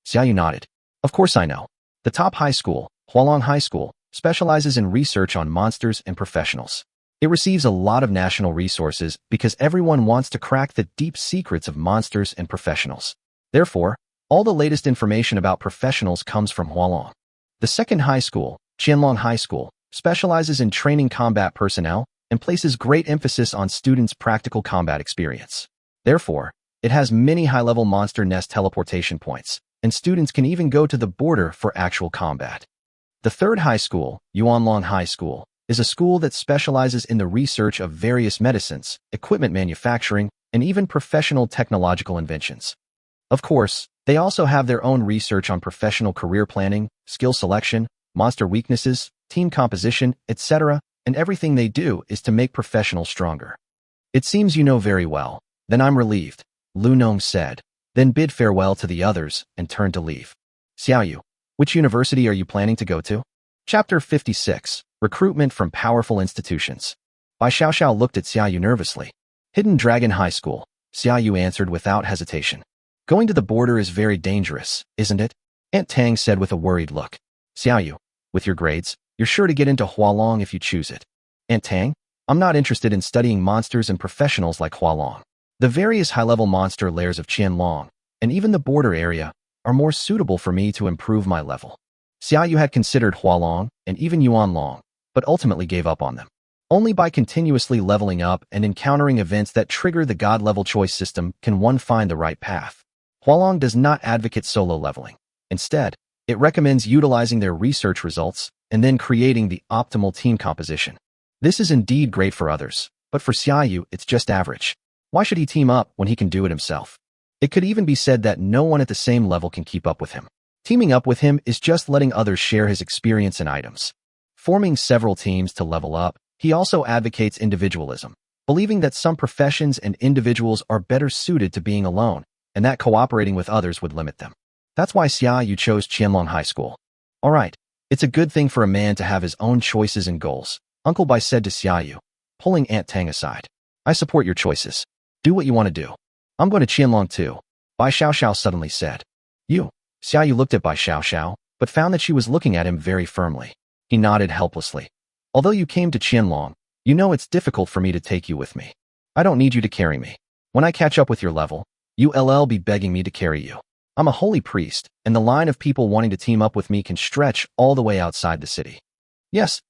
Xiaoyu nodded. Of course I know. The top high school, Hualong High School, specializes in research on monsters and professionals. It receives a lot of national resources because everyone wants to crack the deep secrets of monsters and professionals. Therefore, all the latest information about professionals comes from Hualong. The second high school, Qianlong High School, specializes in training combat personnel and places great emphasis on students' practical combat experience. Therefore, it has many high-level monster nest teleportation points, and students can even go to the border for actual combat. The third high school, Yuanlong High School, is a school that specializes in the research of various medicines, equipment manufacturing, and even professional technological inventions. Of course, they also have their own research on professional career planning, skill selection, monster weaknesses, team composition, etc., and everything they do is to make professionals stronger. It seems you know very well. Then I'm relieved, Lu Nong said, then bid farewell to the others and turned to leave. Xiaoyu, which university are you planning to go to? Chapter 56, Recruitment from Powerful Institutions. Bai Xiaoxiao looked at Xiaoyu nervously. Hidden Dragon High School, Xiaoyu answered without hesitation. Going to the border is very dangerous, isn't it? Aunt Tang said with a worried look. Xiaoyu, with your grades, you're sure to get into Hualong if you choose it. Aunt Tang, I'm not interested in studying monsters and professionals like Hualong. The various high-level monster layers of Qianlong, and even the border area, are more suitable for me to improve my level. Xiaoyu had considered Hualong and even Yuanlong, but ultimately gave up on them. Only by continuously leveling up and encountering events that trigger the God-level choice system can one find the right path. Hualong does not advocate solo leveling. Instead, it recommends utilizing their research results and then creating the optimal team composition. This is indeed great for others, but for Xiaoyu, it's just average. Why should he team up when he can do it himself? It could even be said that no one at the same level can keep up with him. Teaming up with him is just letting others share his experience and items. Forming several teams to level up, he also advocates individualism, believing that some professions and individuals are better suited to being alone, and that cooperating with others would limit them. That's why Xiaoyu chose Qianlong High School. All right, it's a good thing for a man to have his own choices and goals, Uncle Bai said to Xiaoyu, pulling Aunt Tang aside. I support your choices. Do what you want to do. I'm going to Qianlong too, Bai Xiaoxiao suddenly said. You? Xiaoyu looked at Bai Xiaoxiao, but found that she was looking at him very firmly. He nodded helplessly. Although you came to Qianlong, you know it's difficult for me to take you with me. I don't need you to carry me. When I catch up with your level, you'll be begging me to carry you. I'm a holy priest, and the line of people wanting to team up with me can stretch all the way outside the city. Yes.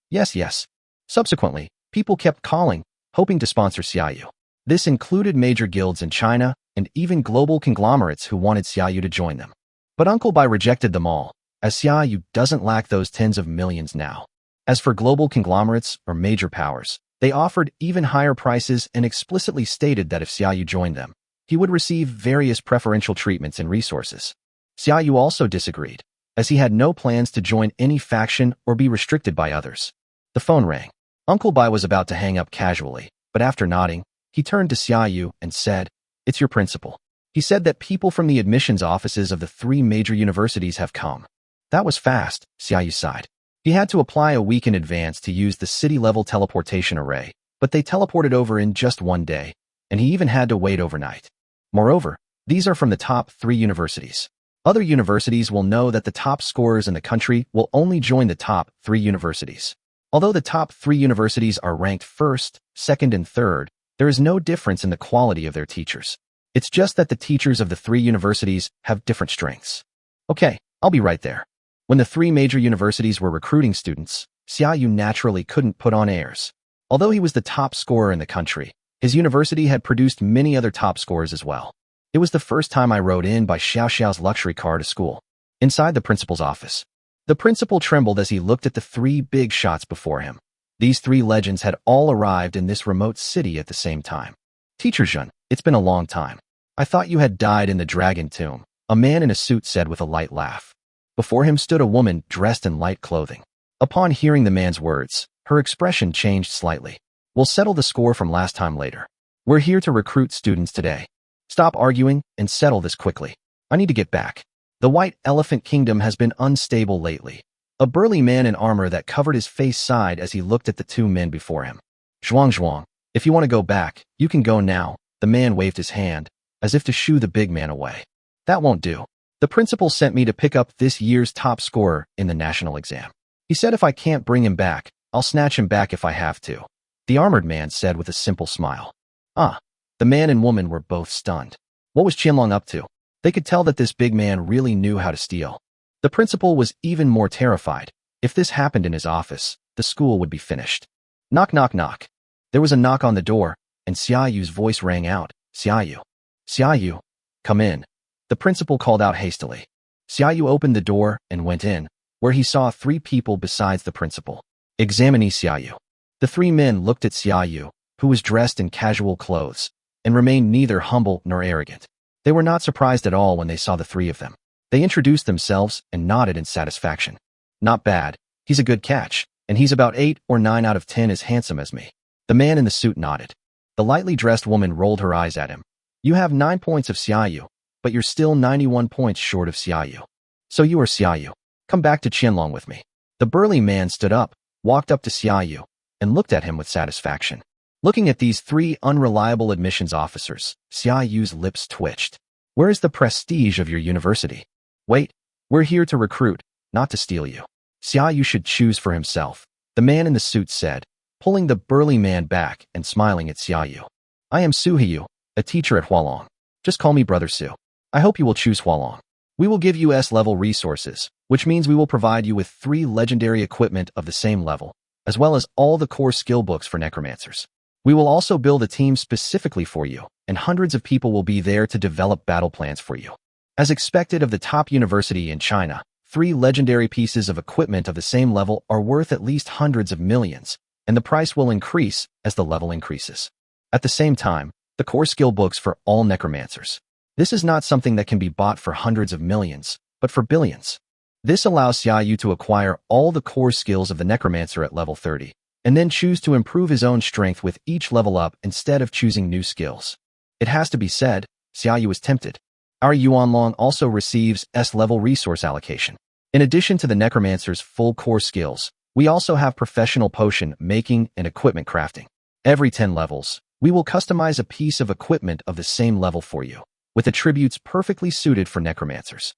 Subsequently, people kept calling, hoping to sponsor Xiaoyu. This included major guilds in China and even global conglomerates who wanted Xiaoyu to join them. But Uncle Bai rejected them all, as Xiaoyu doesn't lack those tens of millions now. As for global conglomerates or major powers, they offered even higher prices and explicitly stated that if Xiaoyu joined them, he would receive various preferential treatments and resources. Xiaoyu also disagreed, as he had no plans to join any faction or be restricted by others. The phone rang. Uncle Bai was about to hang up casually, but after nodding, he turned to Xiaoyu and said, It's your principal. He said that people from the admissions offices of the 3 major universities have come. That was fast, Xiaoyu sighed. He had to apply a week in advance to use the city-level teleportation array, but they teleported over in just one day, and he even had to wait overnight. Moreover, these are from the top 3 universities. Other universities will know that the top scorers in the country will only join the top 3 universities. Although the top 3 universities are ranked first, second, and third, there is no difference in the quality of their teachers. It's just that the teachers of the 3 universities have different strengths. Okay, I'll be right there. When the 3 major universities were recruiting students, Xiaoyu naturally couldn't put on airs. Although he was the top scorer in the country, his university had produced many other top scorers as well. It was the first time I rode in Bai Xiaoxiao's luxury car to school. Inside the principal's office, the principal trembled as he looked at the 3 big shots before him. These 3 legends had all arrived in this remote city at the same time. Teacher Jun, it's been a long time. I thought you had died in the Dragon Tomb, a man in a suit said with a light laugh. Before him stood a woman dressed in light clothing. Upon hearing the man's words, her expression changed slightly. We'll settle the score from last time later. We're here to recruit students today. Stop arguing and settle this quickly. I need to get back. The White Elephant Kingdom has been unstable lately. A burly man in armor that covered his face sighed as he looked at the 2 men before him. Zhuang, if you want to go back, you can go now. The man waved his hand, as if to shoo the big man away. That won't do. The principal sent me to pick up this year's top scorer in the national exam. He said if I can't bring him back, I'll snatch him back if I have to. The armored man said with a simple smile. The man and woman were both stunned. What was Qianlong up to? They could tell that this big man really knew how to steal. The principal was even more terrified. If this happened in his office, the school would be finished. Knock, knock, knock. There was a knock on the door, and Xiaoyu's voice rang out. Xiaoyu. Xiaoyu, come in. The principal called out hastily. Xiaoyu opened the door and went in, where he saw 3 people besides the principal. Examinee Xiaoyu. The 3 men looked at Xiaoyu, who was dressed in casual clothes, and remained neither humble nor arrogant. They were not surprised at all when they saw the 3 of them. They introduced themselves and nodded in satisfaction. Not bad. He's a good catch, and he's about 8 or 9 out of 10 as handsome as me. The man in the suit nodded. The lightly dressed woman rolled her eyes at him. You have 9 points of Xiaoyu, but you're still 91 points short of Xiaoyu. So you are Xiaoyu. Come back to Qianlong with me. The burly man stood up, walked up to Xiaoyu, and looked at him with satisfaction. Looking at these 3 unreliable admissions officers, Xiaoyu's lips twitched. Where is the prestige of your university? Wait, we're here to recruit, not to steal you. Xiaoyu should choose for himself, the man in the suit said, pulling the burly man back and smiling at Xiaoyu. I am Su Hiyu, a teacher at Hualong. Just call me Brother Su. I hope you will choose Hualong. We will give you S-level resources, which means we will provide you with 3 legendary equipment of the same level, as well as all the core skill books for necromancers. We will also build a team specifically for you, and hundreds of people will be there to develop battle plans for you. As expected of the top university in China, 3 legendary pieces of equipment of the same level are worth at least hundreds of millions, and the price will increase as the level increases. At the same time, the core skill books for all necromancers. This is not something that can be bought for hundreds of millions, but for billions. This allows Xiaoyu to acquire all the core skills of the necromancer at level 30, and then choose to improve his own strength with each level up instead of choosing new skills. It has to be said, Xiaoyu is tempted. Our Yuanlong also receives S-level resource allocation. In addition to the necromancer's full core skills, we also have professional potion making and equipment crafting. Every 10 levels, we will customize a piece of equipment of the same level for you, with attributes perfectly suited for necromancers.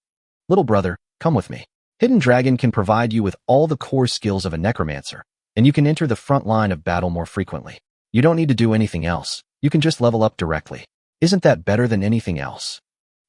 Little brother, come with me. Hidden Dragon can provide you with all the core skills of a necromancer, and you can enter the front line of battle more frequently. You don't need to do anything else. You can just level up directly. Isn't that better than anything else?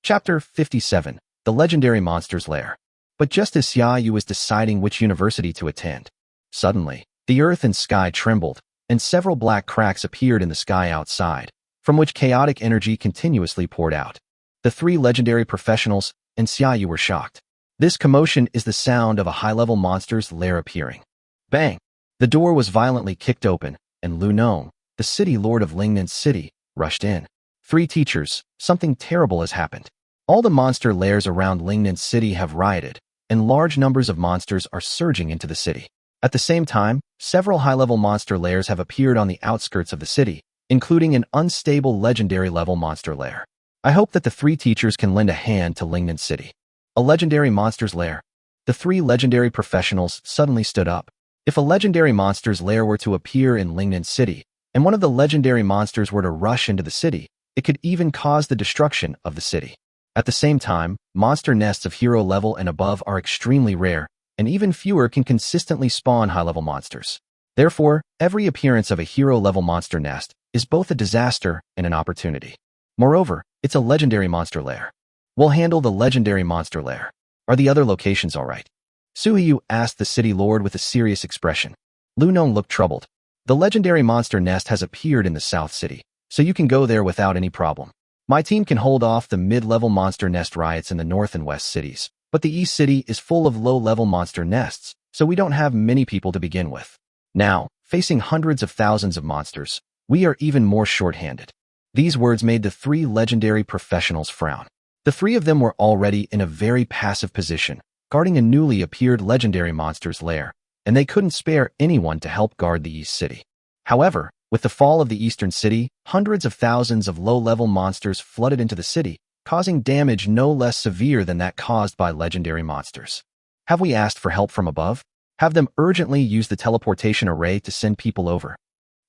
Chapter 57, The Legendary Monster's Lair. But just as Xiaoyu was deciding which university to attend, suddenly, the earth and sky trembled, and several black cracks appeared in the sky outside, from which chaotic energy continuously poured out. The 3 legendary professionals and Xiaoyu were shocked. This commotion is the sound of a high-level monster's lair appearing. Bang! The door was violently kicked open, and Lu Nong, the city lord of Lingnan City, rushed in. 3 teachers, something terrible has happened. All the monster lairs around Lingnan City have rioted, and large numbers of monsters are surging into the city. At the same time, several high-level monster lairs have appeared on the outskirts of the city, including an unstable legendary level monster lair. I hope that the 3 teachers can lend a hand to Lingnan City. A legendary monster's lair. The 3 legendary professionals suddenly stood up. If a legendary monster's lair were to appear in Lingnan City, and one of the legendary monsters were to rush into the city, it could even cause the destruction of the city. At the same time, monster nests of hero level and above are extremely rare, and even fewer can consistently spawn high-level monsters. Therefore, every appearance of a hero-level monster nest is both a disaster and an opportunity. Moreover, it's a legendary monster lair. We'll handle the legendary monster lair. Are the other locations all right? Su Hiyu asked the city lord with a serious expression. Lu Nong looked troubled. The legendary monster nest has appeared in the South City, so you can go there without any problem. My team can hold off the mid-level monster nest riots in the North and West cities, but the East City is full of low-level monster nests, so we don't have many people to begin with. Now, facing hundreds of thousands of monsters, we are even more short-handed. These words made the 3 legendary professionals frown. The 3 of them were already in a very passive position, guarding a newly appeared legendary monster's lair, and they couldn't spare anyone to help guard the East City. However, with the fall of the Eastern City, hundreds of thousands of low-level monsters flooded into the city, causing damage no less severe than that caused by legendary monsters. Have we asked for help from above? Have them urgently use the teleportation array to send people over.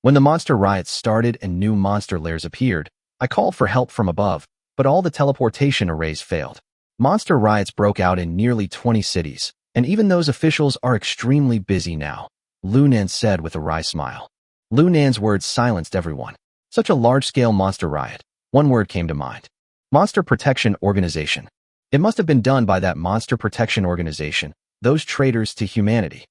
When the monster riots started and new monster lairs appeared, I called for help from above, but all the teleportation arrays failed. Monster riots broke out in nearly 20 cities, and even those officials are extremely busy now, Lu Nan said with a wry smile. Lu Nan's words silenced everyone. Such a large-scale monster riot. One word came to mind. Monster Protection Organization. It must have been done by that Monster Protection Organization, those traitors to humanity.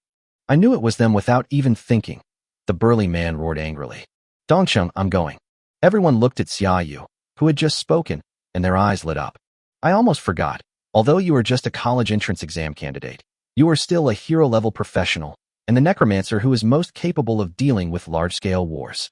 I knew it was them without even thinking. The burly man roared angrily. Dongcheng, I'm going. Everyone looked at Xiaoyu, who had just spoken, and their eyes lit up. I almost forgot. Although you are just a college entrance exam candidate, you are still a hero-level professional, and the necromancer who is most capable of dealing with large-scale wars.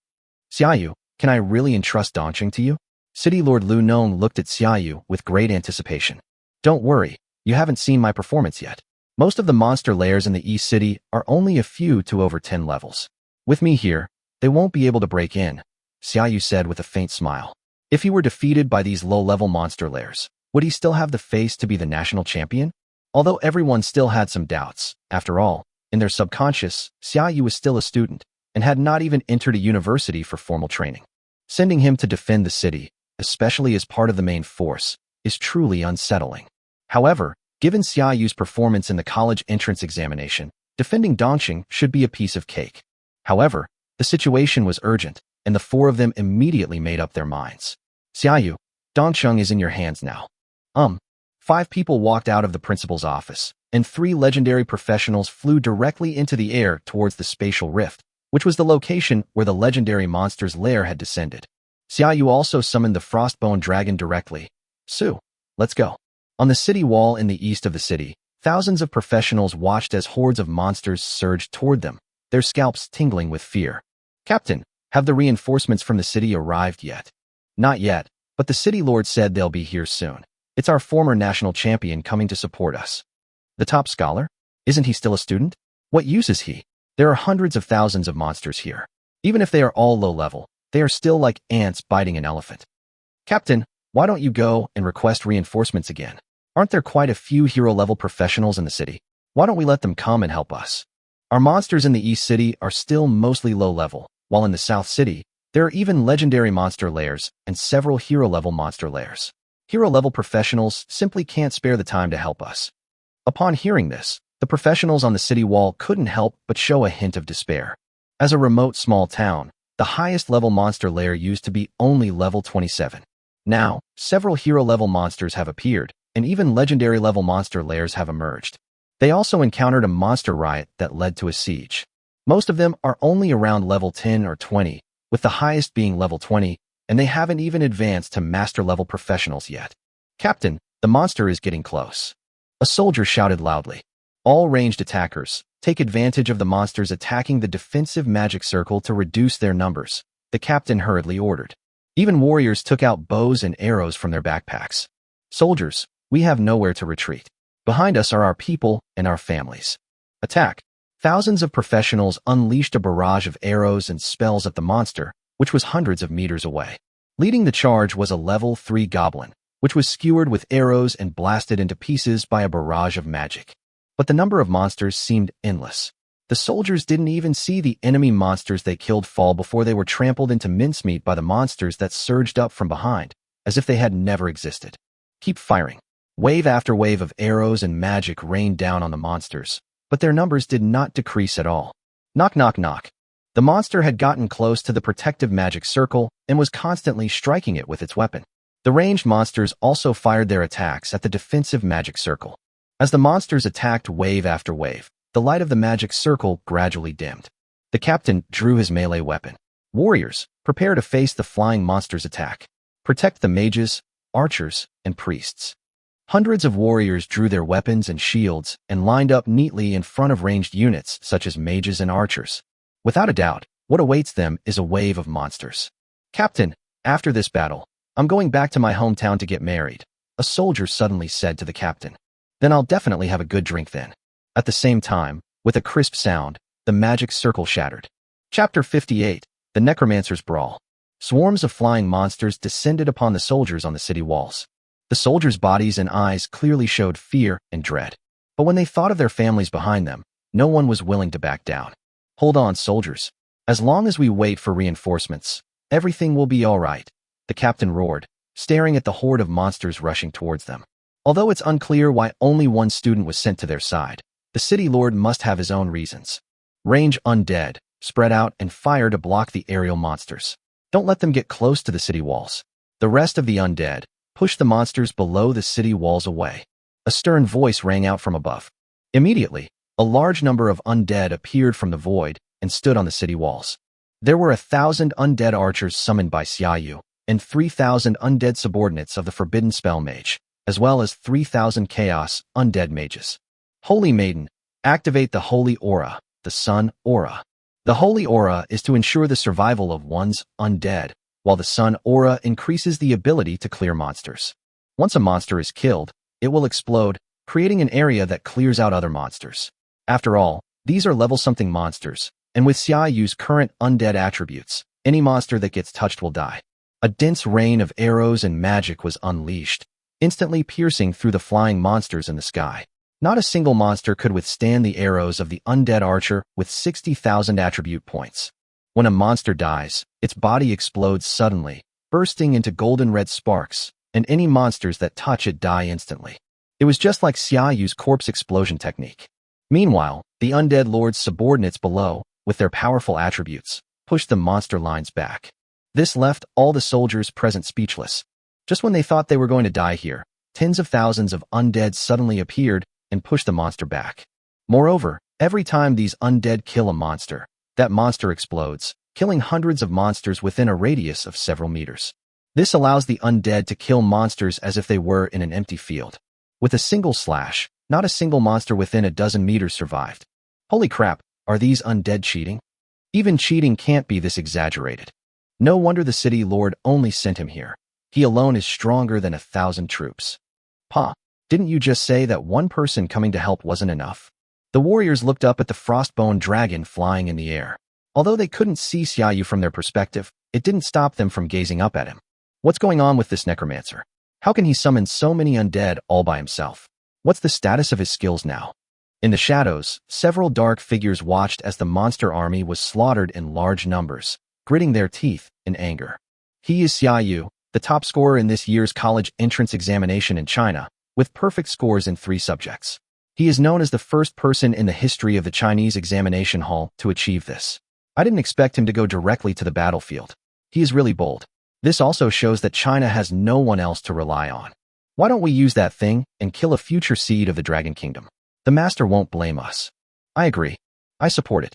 Xiaoyu, can I really entrust Dongcheng to you? City Lord Lu Nong looked at Xiaoyu with great anticipation. Don't worry, you haven't seen my performance yet. Most of the monster layers in the East City are only a few to over 10 levels. With me here, they won't be able to break in, Xiaoyu said with a faint smile. If he were defeated by these low-level monster layers, would he still have the face to be the national champion? Although everyone still had some doubts, after all, in their subconscious, Xiaoyu was still a student and had not even entered a university for formal training. Sending him to defend the city, especially as part of the main force, is truly unsettling. However, given Xiaoyu's performance in the college entrance examination, defending Dongcheng should be a piece of cake. However, the situation was urgent, and the four of them immediately made up their minds. Xiaoyu, Dongcheng is in your hands now. 5 people walked out of the principal's office, and 3 legendary professionals flew directly into the air towards the spatial rift, which was the location where the legendary monster's lair had descended. Xiaoyu also summoned the Frostbone Dragon directly. Su, let's go. On the city wall in the east of the city, thousands of professionals watched as hordes of monsters surged toward them, their scalps tingling with fear. Captain, have the reinforcements from the city arrived yet? Not yet, but the city lord said they'll be here soon. It's our former national champion coming to support us. The top scholar? Isn't he still a student? What use is he? There are hundreds of thousands of monsters here. Even if they are all low level, they are still like ants biting an elephant. Captain, why don't you go and request reinforcements again? Aren't there quite a few hero-level professionals in the city? Why don't we let them come and help us? Our monsters in the East City are still mostly low level, while in the South City, there are even legendary monster lairs and several hero-level monster lairs. Hero-level professionals simply can't spare the time to help us. Upon hearing this, the professionals on the city wall couldn't help but show a hint of despair. As a remote small town, the highest level monster lair used to be only level 27. Now, several hero-level monsters have appeared, and even legendary-level monster lairs have emerged. They also encountered a monster riot that led to a siege. Most of them are only around level 10 or 20, with the highest being level 20, and they haven't even advanced to master-level professionals yet. Captain, the monster is getting close. A soldier shouted loudly. All ranged attackers, take advantage of the monsters attacking the defensive magic circle to reduce their numbers, the captain hurriedly ordered. Even warriors took out bows and arrows from their backpacks. Soldiers, we have nowhere to retreat. Behind us are our people and our families. Attack! Thousands of professionals unleashed a barrage of arrows and spells at the monster, which was hundreds of meters away. Leading the charge was a level 3 goblin, which was skewered with arrows and blasted into pieces by a barrage of magic. But the number of monsters seemed endless. The soldiers didn't even see the enemy monsters they killed fall before they were trampled into mincemeat by the monsters that surged up from behind, as if they had never existed. Keep firing. Wave after wave of arrows and magic rained down on the monsters, but their numbers did not decrease at all. Knock, knock, knock. The monster had gotten close to the protective magic circle and was constantly striking it with its weapon. The ranged monsters also fired their attacks at the defensive magic circle. As the monsters attacked wave after wave, the light of the magic circle gradually dimmed. The captain drew his melee weapon. Warriors, prepare to face the flying monster's attack. Protect the mages, archers, and priests. Hundreds of warriors drew their weapons and shields and lined up neatly in front of ranged units such as mages and archers. Without a doubt, what awaits them is a wave of monsters. Captain, after this battle, I'm going back to my hometown to get married, a soldier suddenly said to the captain. Then I'll definitely have a good drink then. At the same time, with a crisp sound, the magic circle shattered. Chapter 58, The Necromancer's Brawl. Swarms of flying monsters descended upon the soldiers on the city walls. The soldiers' bodies and eyes clearly showed fear and dread. But when they thought of their families behind them, no one was willing to back down. Hold on, soldiers. As long as we wait for reinforcements, everything will be all right, the captain roared, staring at the horde of monsters rushing towards them. Although it's unclear why only one student was sent to their side, the city lord must have his own reasons. Range undead, spread out and fire to block the aerial monsters. Don't let them get close to the city walls. The rest of the undead, push the monsters below the city walls away. A stern voice rang out from above. Immediately, a large number of undead appeared from the void and stood on the city walls. There were 1,000 undead archers summoned by Xiaoyu, and 3,000 undead subordinates of the Forbidden Spell Mage, as well as 3,000 Chaos undead mages. Holy Maiden, activate the Holy Aura, the Sun Aura. The Holy Aura is to ensure the survival of one's undead, while the Sun Aura increases the ability to clear monsters. Once a monster is killed, it will explode, creating an area that clears out other monsters. After all, these are level-something monsters, and with Xiaoyu's current undead attributes, any monster that gets touched will die. A dense rain of arrows and magic was unleashed, instantly piercing through the flying monsters in the sky. Not a single monster could withstand the arrows of the undead archer with 60,000 attribute points. When a monster dies, its body explodes suddenly, bursting into golden-red sparks, and any monsters that touch it die instantly. It was just like Xiaoyu's corpse explosion technique. Meanwhile, the undead lord's subordinates below, with their powerful attributes, pushed the monster lines back. This left all the soldiers present speechless. Just when they thought they were going to die here, tens of thousands of undead suddenly appeared and pushed the monster back. Moreover, every time these undead kill a monster, that monster explodes, killing hundreds of monsters within a radius of several meters. This allows the undead to kill monsters as if they were in an empty field. With a single slash, not a single monster within a dozen meters survived. Holy crap, are these undead cheating? Even cheating can't be this exaggerated. No wonder the city lord only sent him here. He alone is stronger than 1,000 troops. Pa, didn't you just say that one person coming to help wasn't enough? The warriors looked up at the frostbone dragon flying in the air. Although they couldn't see Xiaoyu from their perspective, it didn't stop them from gazing up at him. What's going on with this necromancer? How can he summon so many undead all by himself? What's the status of his skills now? In the shadows, several dark figures watched as the monster army was slaughtered in large numbers, gritting their teeth in anger. He is Xiaoyu, the top scorer in this year's college entrance examination in China, with perfect scores in 3 subjects. He is known as the first person in the history of the Chinese examination hall to achieve this. I didn't expect him to go directly to the battlefield. He is really bold. This also shows that China has no one else to rely on. Why don't we use that thing and kill a future seed of the Dragon Kingdom? The master won't blame us. I agree. I support it.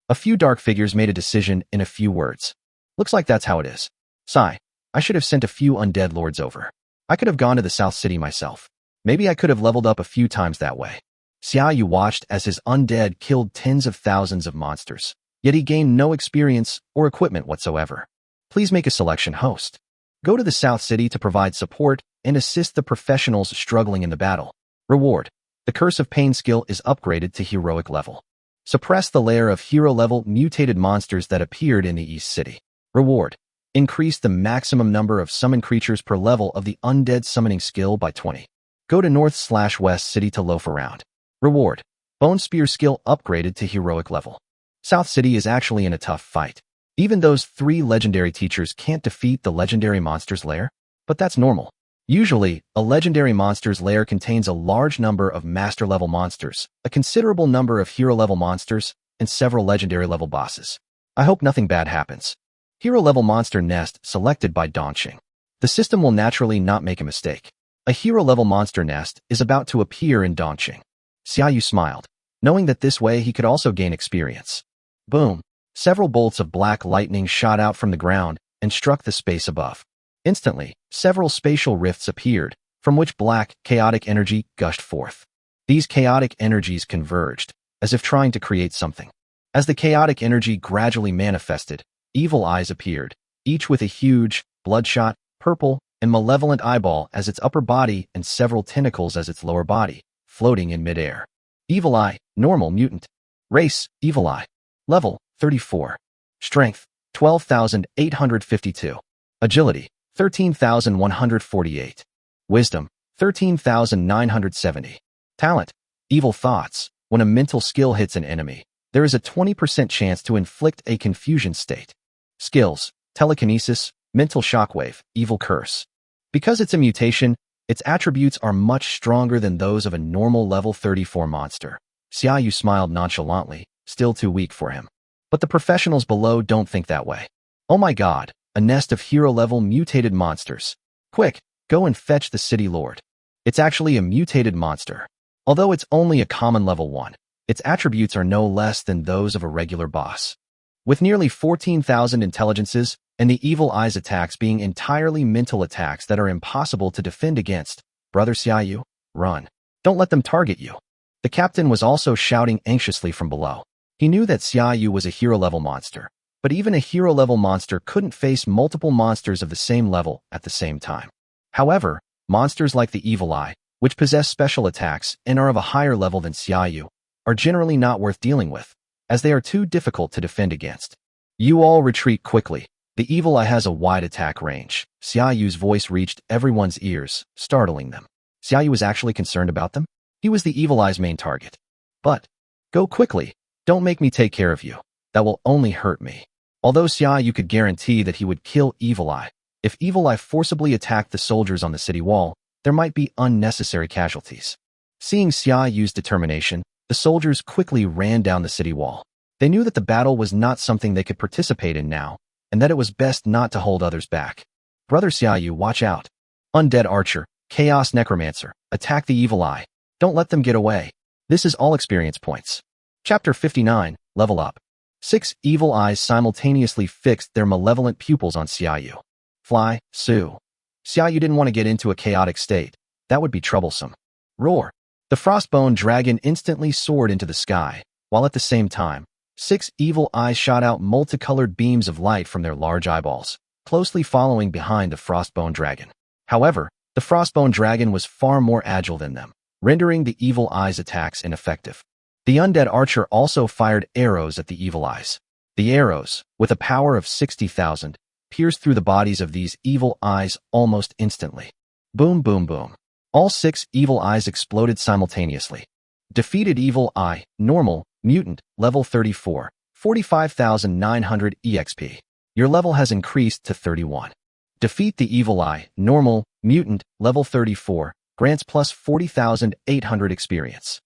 A few dark figures made a decision in a few words. Looks like that's how it is. Sigh. I should have sent a few undead lords over. I could have gone to the South City myself. Maybe I could have leveled up a few times that way. Xiaoyu watched as his undead killed tens of thousands of monsters, yet he gained no experience or equipment whatsoever. Please make a selection host. Go to the South City to provide support and assist the professionals struggling in the battle. Reward. The Curse of Pain skill is upgraded to heroic level. Suppress the layer of hero-level mutated monsters that appeared in the East City. Reward. Increase the maximum number of summon creatures per level of the undead summoning skill by 20. Go to North/West City to loaf around. Reward. Bone Spear skill upgraded to heroic level. South City is actually in a tough fight. Even those 3 legendary teachers can't defeat the legendary monster's lair, but that's normal. Usually, a legendary monster's lair contains a large number of master-level monsters, a considerable number of hero-level monsters, and several legendary-level bosses. I hope nothing bad happens. Hero-level monster nest selected by Dongqing. The system will naturally not make a mistake. A hero-level monster nest is about to appear in Dongqing. Xiaoyu smiled, knowing that this way he could also gain experience. Boom! Several bolts of black lightning shot out from the ground and struck the space above. Instantly, several spatial rifts appeared, from which black, chaotic energy gushed forth. These chaotic energies converged, as if trying to create something. As the chaotic energy gradually manifested, evil eyes appeared, each with a huge, bloodshot, purple, and malevolent eyeball as its upper body and several tentacles as its lower body, floating in midair. Evil Eye, normal mutant. Race, Evil Eye. Level, 34. Strength, 12,852. Agility, 13,148. Wisdom, 13,970. Talent, Evil Thoughts. When a mental skill hits an enemy, there is a 20% chance to inflict a confusion state. Skills, Telekinesis, Mental Shockwave, Evil Curse. Because it's a mutation, its attributes are much stronger than those of a normal level 34 monster. Xiaoyu smiled nonchalantly, still too weak for him. But the professionals below don't think that way. Oh my god, a nest of hero-level mutated monsters. Quick, go and fetch the city lord. It's actually a mutated monster. Although it's only a common level 1, its attributes are no less than those of a regular boss. With nearly 14,000 intelligences and the Evil Eye's attacks being entirely mental attacks that are impossible to defend against, Brother Xiaoyu, run. Don't let them target you. The captain was also shouting anxiously from below. He knew that Xiaoyu was a hero-level monster, but even a hero-level monster couldn't face multiple monsters of the same level at the same time. However, monsters like the Evil Eye, which possess special attacks and are of a higher level than Xiaoyu, are generally not worth dealing with, as they are too difficult to defend against. You all retreat quickly. The Evil Eye has a wide attack range. Xiaoyu's voice reached everyone's ears, startling them. Xiaoyu was actually concerned about them? He was the Evil Eye's main target. But, go quickly. Don't make me take care of you. That will only hurt me. Although Xiaoyu could guarantee that he would kill Evil Eye, if Evil Eye forcibly attacked the soldiers on the city wall, there might be unnecessary casualties. Seeing Xiaoyu's determination, the soldiers quickly ran down the city wall. They knew that the battle was not something they could participate in now, and that it was best not to hold others back. Brother Xiaoyu, watch out. Undead Archer, Chaos Necromancer, attack the Evil Eye. Don't let them get away. This is all experience points. Chapter 59, Level Up. 6 Evil Eyes simultaneously fixed their malevolent pupils on Xiaoyu. Fly, Su. Xiaoyu didn't want to get into a chaotic state. That would be troublesome. Roar. The Frostbone Dragon instantly soared into the sky, while at the same time, 6 Evil Eyes shot out multicolored beams of light from their large eyeballs, closely following behind the Frostbone Dragon. However, the Frostbone Dragon was far more agile than them, rendering the Evil Eyes' attacks ineffective. The Undead Archer also fired arrows at the Evil Eyes. The arrows, with a power of 60,000, pierced through the bodies of these Evil Eyes almost instantly. Boom, boom, boom. All 6 Evil Eyes exploded simultaneously. Defeated Evil Eye, Normal, Mutant, Level 34, 45,900 EXP. Your level has increased to 31. Defeat the Evil Eye, Normal, Mutant, Level 34, grants plus 40,800 experience.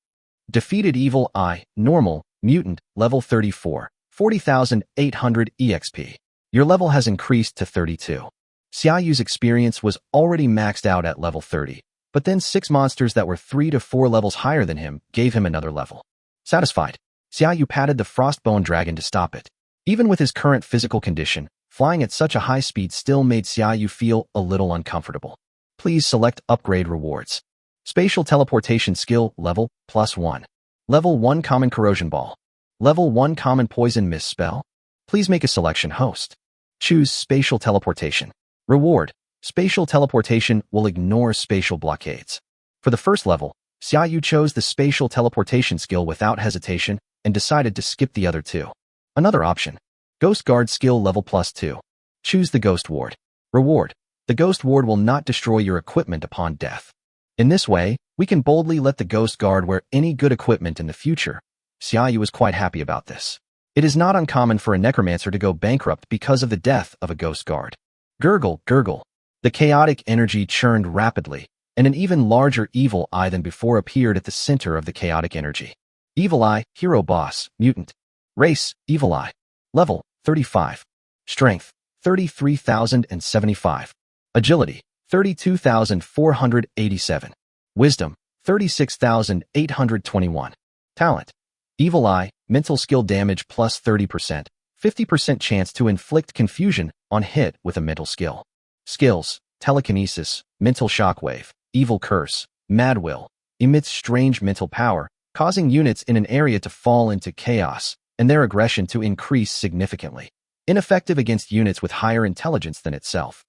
Defeated Evil Eye, Normal, Mutant, Level 34, 40,800 EXP. Your level has increased to 32. Xiaoyu's experience was already maxed out at level 30, but then 6 monsters that were 3 to 4 levels higher than him gave him another level. Satisfied, Xiaoyu patted the Frostbone Dragon to stop it. Even with his current physical condition, flying at such a high speed still made Xiaoyu feel a little uncomfortable. Please select Upgrade Rewards. Spatial Teleportation Skill, Level, +1. Level 1 Common Corrosion Ball. Level 1 Common Poison Mist Spell. Please make a selection host. Choose Spatial Teleportation. Reward. Spatial Teleportation will ignore spatial blockades. For the first level, Xiaoyu chose the Spatial Teleportation skill without hesitation and decided to skip the other 2. Another option. Ghost Guard skill level +2. Choose the Ghost Ward. Reward. The Ghost Ward will not destroy your equipment upon death. In this way, we can boldly let the Ghost Guard wear any good equipment in the future. Xiaoyu was quite happy about this. It is not uncommon for a necromancer to go bankrupt because of the death of a Ghost Guard. Gurgle, gurgle. The chaotic energy churned rapidly, and an even larger Evil Eye than before appeared at the center of the chaotic energy. Evil Eye, Hero Boss, Mutant. Race, Evil Eye. Level, 35. Strength, 33,075. Agility, 32,487. Wisdom, 36,821. Talent. Evil Eye, mental skill damage plus 30%, 50% chance to inflict confusion on hit with a mental skill. Skills, telekinesis, mental shockwave, evil curse, mad will, emits strange mental power, causing units in an area to fall into chaos and their aggression to increase significantly. Ineffective against units with higher intelligence than itself.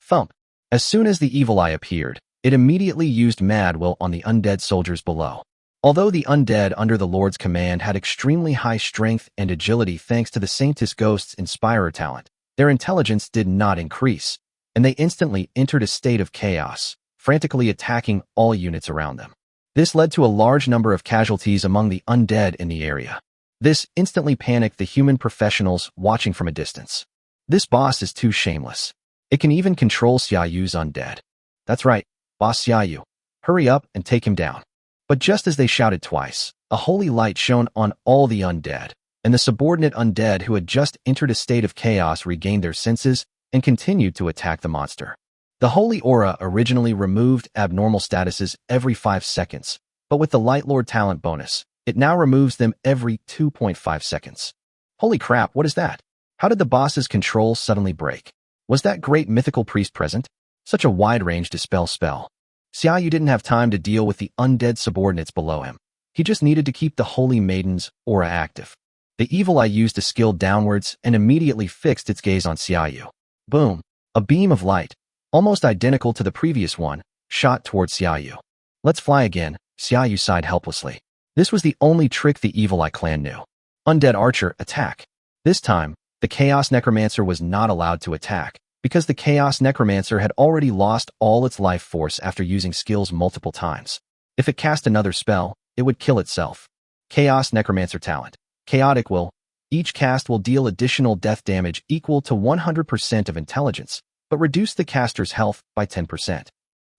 Thump. As soon as the Evil Eye appeared, it immediately used Mad Will on the undead soldiers below. Although the undead under the Lord's command had extremely high strength and agility thanks to the Saintess Ghost's Inspirer talent, their intelligence did not increase, and they instantly entered a state of chaos, frantically attacking all units around them. This led to a large number of casualties among the undead in the area. This instantly panicked the human professionals watching from a distance. This boss is too shameless. It can even control Xiaoyu's undead. That's right, Boss Xiaoyu. Hurry up and take him down. But just as they shouted twice, a holy light shone on all the undead, and the subordinate undead who had just entered a state of chaos regained their senses and continued to attack the monster. The holy aura originally removed abnormal statuses every 5 seconds, but with the Light Lord talent bonus, it now removes them every 2.5 seconds. Holy crap, what is that? How did the boss's control suddenly break? Was that great mythical priest present? Such a wide range dispel spell. Xiaoyu didn't have time to deal with the undead subordinates below him. He just needed to keep the Holy Maiden's aura active. The evil eye used a skill downwards and immediately fixed its gaze on Xiaoyu. Boom! A beam of light, almost identical to the previous one, shot towards Xiaoyu. Let's fly again, Xiaoyu sighed helplessly. This was the only trick the Evil Eye clan knew. Undead Archer, attack. This time, the Chaos Necromancer was not allowed to attack, because the Chaos Necromancer had already lost all its life force after using skills multiple times. If it cast another spell, it would kill itself. Chaos Necromancer talent. Chaotic will. Each cast will deal additional death damage equal to 100% of intelligence, but reduce the caster's health by 10%.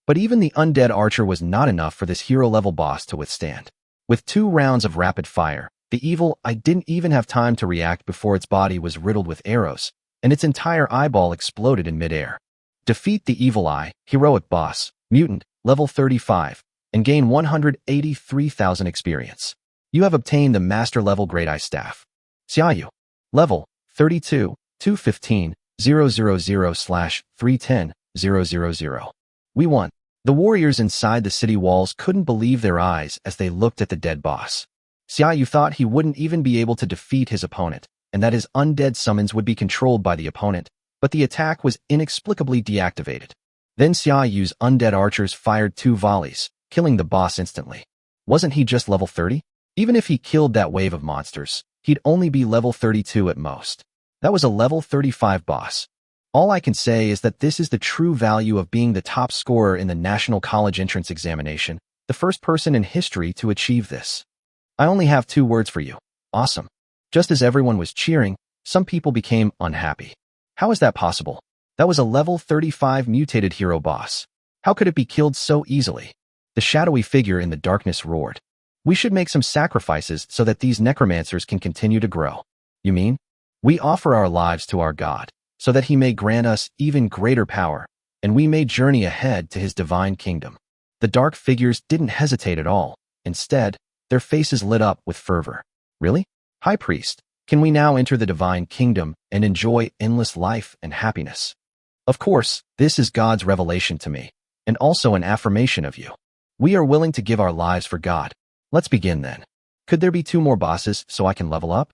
But even the Undead Archer was not enough for this hero-level boss to withstand. With 2 rounds of rapid fire, the Evil Eye didn't even have time to react before its body was riddled with arrows, and its entire eyeball exploded in midair. Defeat the Evil Eye, heroic boss, mutant, level 35, and gain 183,000 experience. You have obtained the Master Level Great Eye Staff. Xiaoyu. Level 32, 215, 000/310, 000. We won. The warriors inside the city walls couldn't believe their eyes as they looked at the dead boss. Xiaoyu thought he wouldn't even be able to defeat his opponent, and that his undead summons would be controlled by the opponent, but the attack was inexplicably deactivated. Then Xiaoyu's undead archers fired 2 volleys, killing the boss instantly. Wasn't he just level 30? Even if he killed that wave of monsters, he'd only be level 32 at most. That was a level 35 boss. All I can say is that this is the true value of being the top scorer in the National College Entrance Examination, the first person in history to achieve this. I only have 2 words for you. Awesome. Just as everyone was cheering, some people became unhappy. How is that possible? That was a level 35 mutated hero boss. How could it be killed so easily? The shadowy figure in the darkness roared. We should make some sacrifices so that these necromancers can continue to grow. You mean? We offer our lives to our God, so that he may grant us even greater power, and we may journey ahead to his divine kingdom. The dark figures didn't hesitate at all. Instead, their faces lit up with fervor. Really? High Priest, can we now enter the divine kingdom and enjoy endless life and happiness? Of course, this is God's revelation to me, and also an affirmation of you. We are willing to give our lives for God. Let's begin then. Could there be 2 more bosses so I can level up?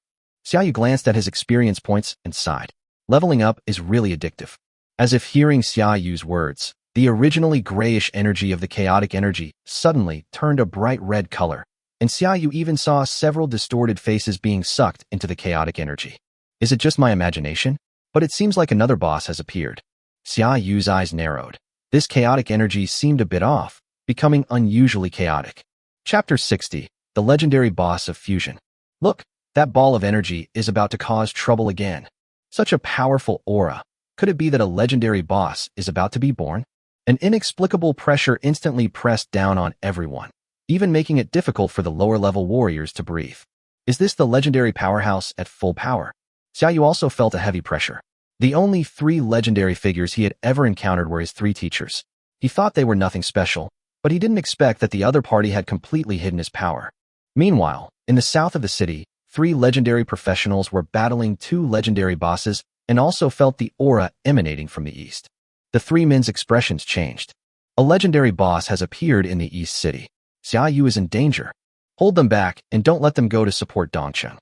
Xiaoyu glanced at his experience points and sighed. Leveling up is really addictive. As if hearing Xiaoyu's words, the originally grayish energy of the chaotic energy suddenly turned a bright red color, and Xiaoyu even saw several distorted faces being sucked into the chaotic energy. Is it just my imagination? But it seems like another boss has appeared. Xiaoyu's eyes narrowed. This chaotic energy seemed a bit off, becoming unusually chaotic. Chapter 60, The Legendary Boss of Fusion. Look, that ball of energy is about to cause trouble again. Such a powerful aura. Could it be that a legendary boss is about to be born? An inexplicable pressure instantly pressed down on everyone, even making it difficult for the lower-level warriors to breathe. Is this the legendary powerhouse at full power? Xiaoyu also felt a heavy pressure. The only 3 legendary figures he had ever encountered were his 3 teachers. He thought they were nothing special, but he didn't expect that the other party had completely hidden his power. Meanwhile, in the south of the city, 3 legendary professionals were battling 2 legendary bosses and also felt the aura emanating from the east. The 3 men's expressions changed. A legendary boss has appeared in the East City. Xiaoyu is in danger. Hold them back and don't let them go to support Dongcheng.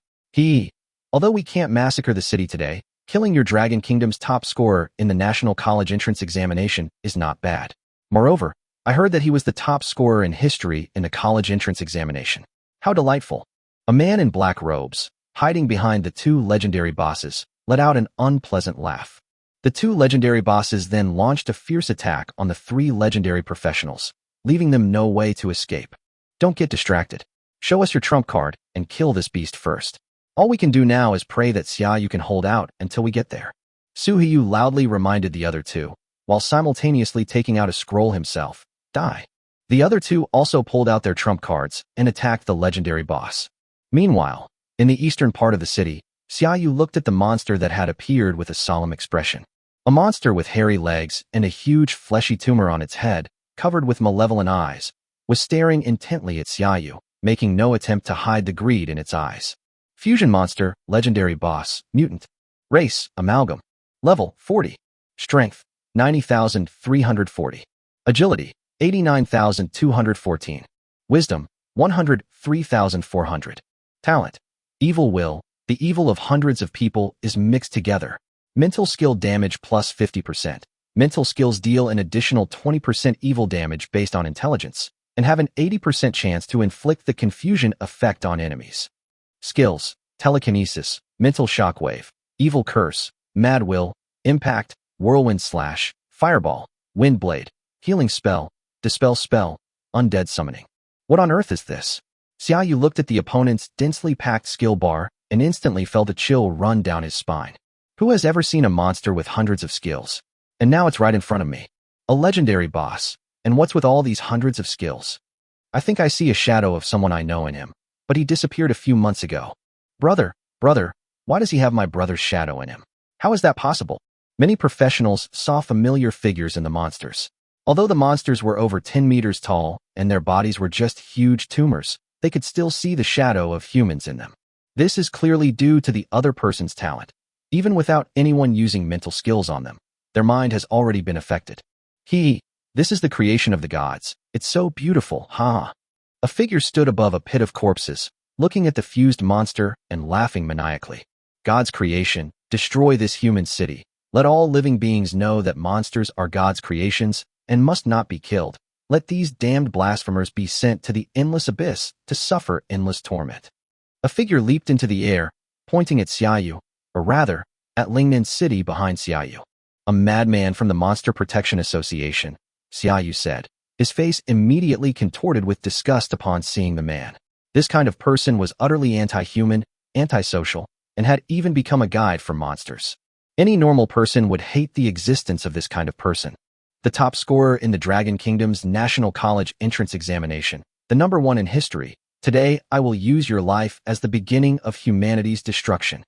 Although we can't massacre the city today, killing your Dragon Kingdom's top scorer in the National College Entrance Examination is not bad. Moreover, I heard that he was the top scorer in history in the College Entrance Examination. How delightful. A man in black robes, hiding behind the 2 legendary bosses, let out an unpleasant laugh. The 2 legendary bosses then launched a fierce attack on the 3 legendary professionals, leaving them no way to escape. Don't get distracted. Show us your trump card and kill this beast first. All we can do now is pray that Xiaoyu can hold out until we get there. Su Hiyu loudly reminded the other 2, while simultaneously taking out a scroll himself. Die. The other 2 also pulled out their trump cards and attacked the legendary boss. Meanwhile, in the eastern part of the city, Xiaoyu looked at the monster that had appeared with a solemn expression. A monster with hairy legs and a huge fleshy tumor on its head, covered with malevolent eyes, was staring intently at Xiaoyu, making no attempt to hide the greed in its eyes. Fusion monster, legendary boss, mutant. Race, amalgam. Level, 40. Strength, 90,340. Agility, 89,214. Wisdom, 103,400. Talent, evil will. The evil of hundreds of people is mixed together. Mental skill damage plus 50%. Mental skills deal an additional 20% evil damage based on intelligence, and have an 80% chance to inflict the confusion effect on enemies. Skills, telekinesis, mental shockwave, evil curse, mad will, impact, whirlwind slash, fireball, wind blade, healing spell, dispel spell, undead summoning. What on earth is this? Xiaoyu looked at the opponent's densely packed skill bar and instantly felt a chill run down his spine. Who has ever seen a monster with hundreds of skills? And now it's right in front of me. A legendary boss. And what's with all these hundreds of skills? I think I see a shadow of someone I know in him, but he disappeared a few months ago. Brother, why does he have my brother's shadow in him? How is that possible? Many professionals saw familiar figures in the monsters. Although the monsters were over 10 meters tall and their bodies were just huge tumors, they could still see the shadow of humans in them. This is clearly due to the other person's talent. Even without anyone using mental skills on them, their mind has already been affected. This is the creation of the gods. It's so beautiful, ha. A figure stood above a pit of corpses, looking at the fused monster and laughing maniacally. God's creation, destroy this human city. Let all living beings know that monsters are God's creations and must not be killed. Let these damned blasphemers be sent to the endless abyss to suffer endless torment. A figure leaped into the air, pointing at Xiaoyu, or rather, at Lingnan City behind Xiaoyu. A madman from the Monster Protection Association, Xiaoyu said, his face immediately contorted with disgust upon seeing the man. This kind of person was utterly anti-human, antisocial, and had even become a guide for monsters. Any normal person would hate the existence of this kind of person. The top scorer in the Dragon Kingdom's National College entrance examination, the number one in history. Today, I will use your life as the beginning of humanity's destruction.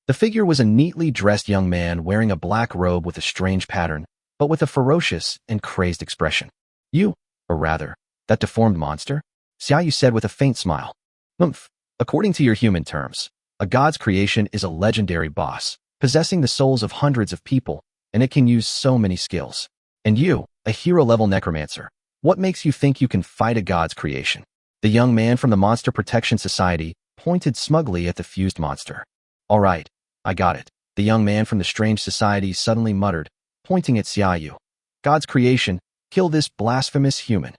The figure was a neatly dressed young man wearing a black robe with a strange pattern, but with a ferocious and crazed expression. You, or rather, that deformed monster? Xiaoyu said with a faint smile. According to your human terms, a god's creation is a legendary boss, possessing the souls of hundreds of people, and it can use so many skills. And you, a hero-level necromancer, what makes you think you can fight a god's creation? The young man from the Monster Protection Society pointed smugly at the fused monster. All right, I got it, the young man from the Strange Society suddenly muttered, pointing at Xiaoyu. God's creation, kill this blasphemous human.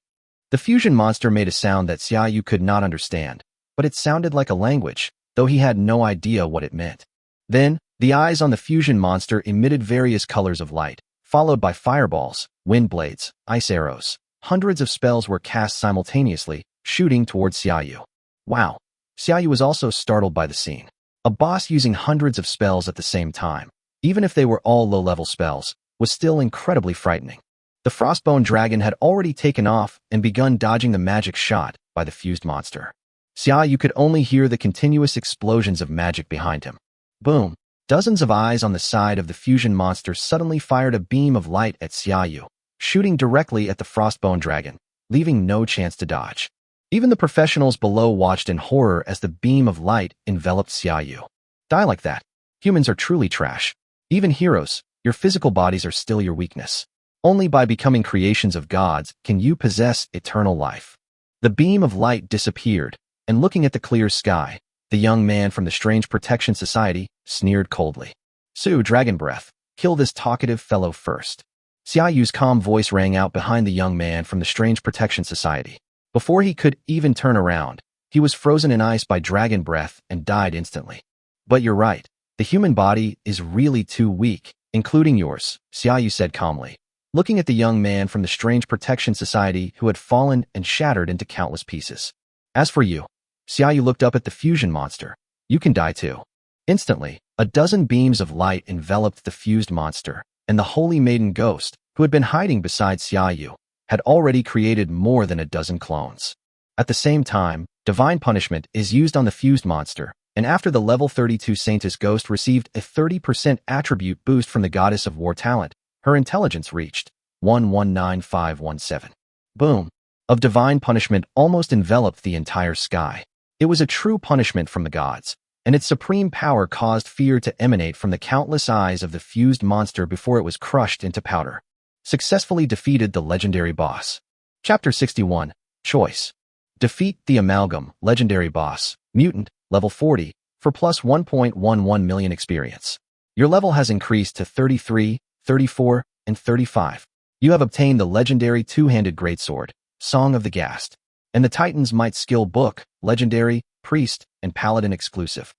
The fusion monster made a sound that Xiaoyu could not understand, but it sounded like a language, though he had no idea what it meant. Then, the eyes on the fusion monster emitted various colors of light, followed by fireballs, wind blades, ice arrows. Hundreds of spells were cast simultaneously, shooting towards Xiaoyu. Wow. Xiaoyu was also startled by the scene. A boss using hundreds of spells at the same time, even if they were all low-level spells, was still incredibly frightening. The Frostbone Dragon had already taken off and begun dodging the magic shot by the fused monster. Xiaoyu could only hear the continuous explosions of magic behind him. Boom! Dozens of eyes on the side of the fusion monster suddenly fired a beam of light at Xiaoyu, shooting directly at the Frostbone Dragon, leaving no chance to dodge. Even the professionals below watched in horror as the beam of light enveloped Xiaoyu. Die like that. Humans are truly trash. Even heroes, your physical bodies are still your weakness. Only by becoming creations of gods can you possess eternal life. The beam of light disappeared, and looking at the clear sky, the young man from the Strange Protection Society sneered coldly. Su, Dragon Breath, kill this talkative fellow first. Xiaoyu's calm voice rang out behind the young man from the Strange Protection Society. Before he could even turn around, he was frozen in ice by Dragon Breath and died instantly. But you're right, the human body is really too weak, including yours, Xiaoyu said calmly, looking at the young man from the Strange Protection Society who had fallen and shattered into countless pieces. As for you, Xiaoyu looked up at the fusion monster. You can die too. Instantly, a dozen beams of light enveloped the fused monster, and the Holy Maiden Ghost, who had been hiding beside Xiaoyu, had already created more than a dozen clones. At the same time, Divine Punishment is used on the fused monster, and after the level 32 Saintess Ghost received a 30% attribute boost from the Goddess of War talent, her intelligence reached 119517. Boom! Of Divine Punishment almost enveloped the entire sky. It was a true punishment from the gods. and its supreme power caused fear to emanate from the countless eyes of the fused monster before it was crushed into powder. Successfully defeated the legendary boss. Chapter 61. Choice. Defeat the Amalgam, legendary boss, mutant, level 40, for plus 1.11 million experience. Your level has increased to 33, 34, and 35. You have obtained the legendary two-handed greatsword, Song of the Ghast, and the Titan's Might skill book, legendary, priest, and paladin exclusive.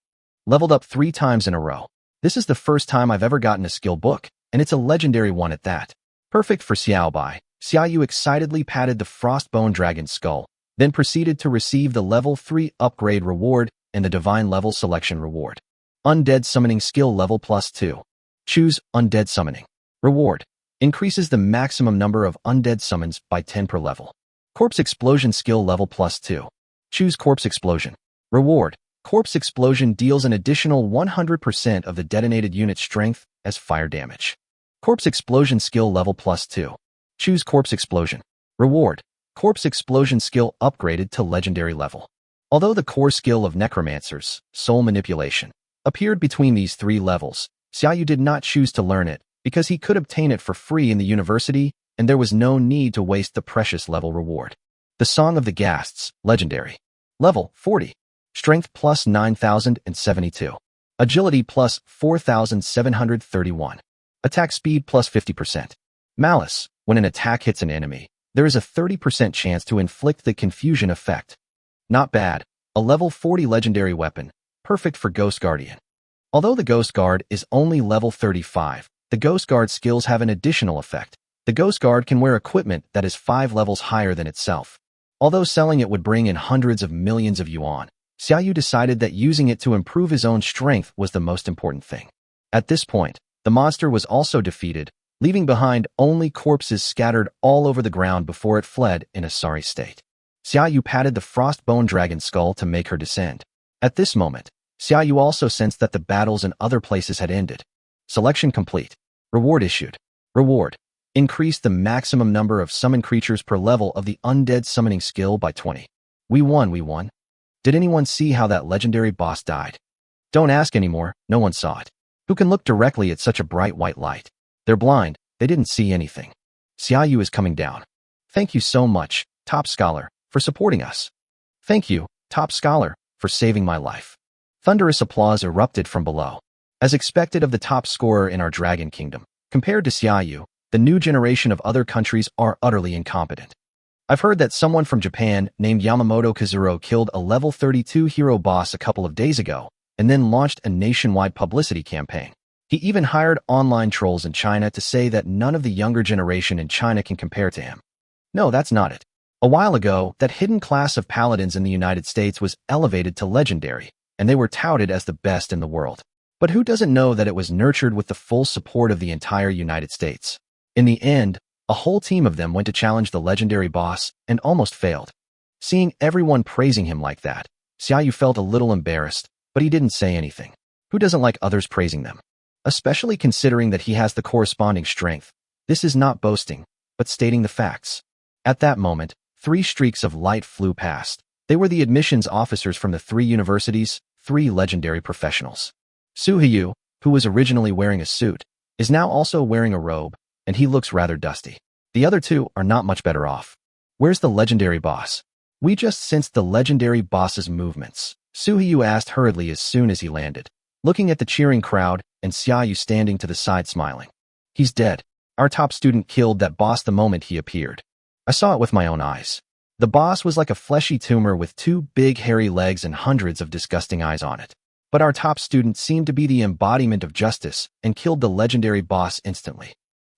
Leveled up 3 times in a row. This is the first time I've ever gotten a skill book, and it's a legendary one at that. Perfect for Xiao Bai. Xiaoyu excitedly patted the Frostbone Dragon's skull, then proceeded to receive the level 3 upgrade reward and the divine level selection reward. Undead summoning skill level plus 2. Choose Undead Summoning. Reward. Increases the maximum number of undead summons by 10 per level. Corpse Explosion skill level plus 2. Choose Corpse Explosion. Reward. Corpse Explosion deals an additional 100% of the detonated unit's strength as fire damage. Corpse Explosion skill level plus 2. Choose Corpse Explosion. Reward. Corpse Explosion skill upgraded to legendary level. Although the core skill of Necromancers, Soul Manipulation, appeared between these 3 levels, Xiaoyu did not choose to learn it because he could obtain it for free in the university and there was no need to waste the precious level reward. The Song of the Ghasts, legendary. Level 40. Strength plus 9,072. Agility plus 4,731. Attack speed plus 50%. Malice. When an attack hits an enemy, there is a 30% chance to inflict the confusion effect. Not bad. A level 40 legendary weapon, perfect for Ghost Guardian. Although the Ghost Guard is only level 35, the Ghost Guard skills have an additional effect. The Ghost Guard can wear equipment that is 5 levels higher than itself. Although selling it would bring in hundreds of millions of yuan, Xiaoyu decided that using it to improve his own strength was the most important thing. At this point, the monster was also defeated, leaving behind only corpses scattered all over the ground before it fled in a sorry state. Xiaoyu patted the Frostbone Dragon's skull to make her descend. At this moment, Xiaoyu also sensed that the battles in other places had ended. Selection complete. Reward issued. Reward. Increase the maximum number of summon creatures per level of the undead summoning skill by 20. We won. Did anyone see how that legendary boss died? Don't ask anymore, no one saw it. Who can look directly at such a bright white light? They're blind, they didn't see anything. Xiaoyu is coming down. Thank you so much, Top Scholar, for supporting us. Thank you, Top Scholar, for saving my life. Thunderous applause erupted from below. As expected of the top scorer in our Dragon Kingdom, compared to Xiaoyu, the new generation of other countries are utterly incompetent. I've heard that someone from Japan named Yamamoto Kazuro killed a level 32 hero boss a couple of days ago, and then launched a nationwide publicity campaign. He even hired online trolls in China to say that none of the younger generation in China can compare to him. No, that's not it. A while ago, that hidden class of paladins in the United States was elevated to legendary, and they were touted as the best in the world. But who doesn't know that it was nurtured with the full support of the entire United States? In the end, a whole team of them went to challenge the legendary boss and almost failed. Seeing everyone praising him like that, Xiaoyu felt a little embarrassed, but he didn't say anything. Who doesn't like others praising them? Especially considering that he has the corresponding strength. This is not boasting, but stating the facts. At that moment, 3 streaks of light flew past. They were the admissions officers from the 3 universities, 3 legendary professionals. Su Hiyu, who was originally wearing a suit, is now also wearing a robe, and he looks rather dusty. The other 2 are not much better off. Where's the legendary boss? We just sensed the legendary boss's movements, Su Hiyu asked hurriedly as soon as he landed, looking at the cheering crowd and Xiaoyu standing to the side smiling. He's dead. Our top student killed that boss the moment he appeared. I saw it with my own eyes. The boss was like a fleshy tumor with 2 big hairy legs and hundreds of disgusting eyes on it. But our top student seemed to be the embodiment of justice and killed the legendary boss instantly.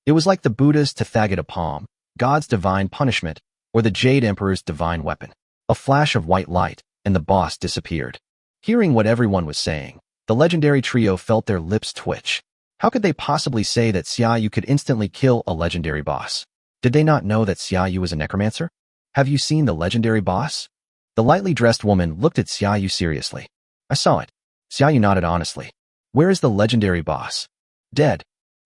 It was like the Buddha's Tathagata palm, God's divine punishment, or the Jade Emperor's divine weapon. A flash of white light, and the boss disappeared. Hearing what everyone was saying, the legendary trio felt their lips twitch. How could they possibly say that Xiaoyu could instantly kill a legendary boss? Did they not know that Xiaoyu was a necromancer? Have you seen the legendary boss? The lightly dressed woman looked at Xiaoyu seriously. I saw it. Xiaoyu nodded honestly. Where is the legendary boss? Dead.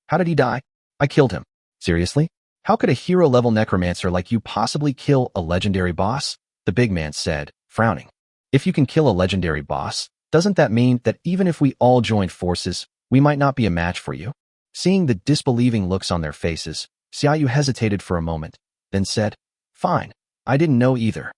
How did he die? I killed him. Seriously? How could a hero-level necromancer like you possibly kill a legendary boss? The big man said, frowning. If you can kill a legendary boss, Doesn't that mean that even if we all joined forces, we might not be a match for you? Seeing the disbelieving looks on their faces, Xiaoyu hesitated for a moment, then said, "Fine, I didn't know either.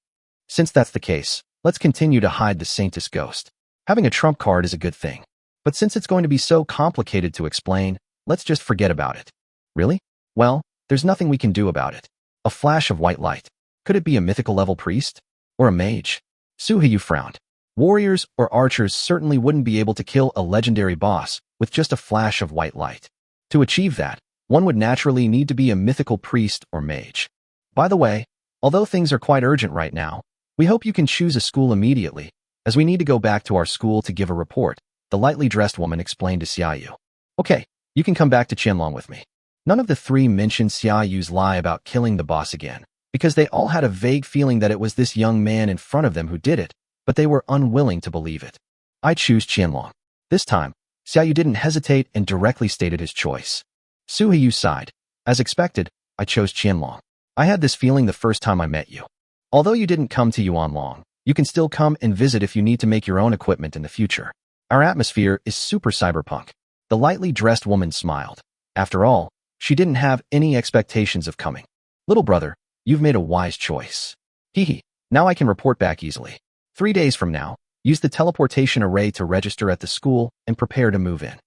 Since that's the case, let's continue to hide the Saintess ghost. Having a trump card is a good thing. But since it's going to be so complicated to explain, let's just forget about it." "Really? Well, there's nothing we can do about it." A flash of white light. Could it be a mythical level priest? Or a mage? Su Heyu frowned. Warriors or archers certainly wouldn't be able to kill a legendary boss with just a flash of white light. To achieve that, one would naturally need to be a mythical priest or mage. By the way, although things are quite urgent right now, we hope you can choose a school immediately, as we need to go back to our school to give a report, the lightly dressed woman explained to Xiaoyu. "Okay, you can come back to Qianlong with me." None of the three mentioned Xiaoyu's lie about killing the boss again, because they all had a vague feeling that it was this young man in front of them who did it, but they were unwilling to believe it. "I choose Qianlong." This time, Xiaoyu didn't hesitate and directly stated his choice. Su Heyu sighed. "As expected, I chose Qianlong. I had this feeling the first time I met you. Although you didn't come to Yuanlong, you can still come and visit if you need to make your own equipment in the future. Our atmosphere is super cyberpunk." The lightly dressed woman smiled. After all, she didn't have any expectations of coming. "Little brother, you've made a wise choice. Hee. Now I can report back easily. 3 days from now, use the teleportation array to register at the school and prepare to move in."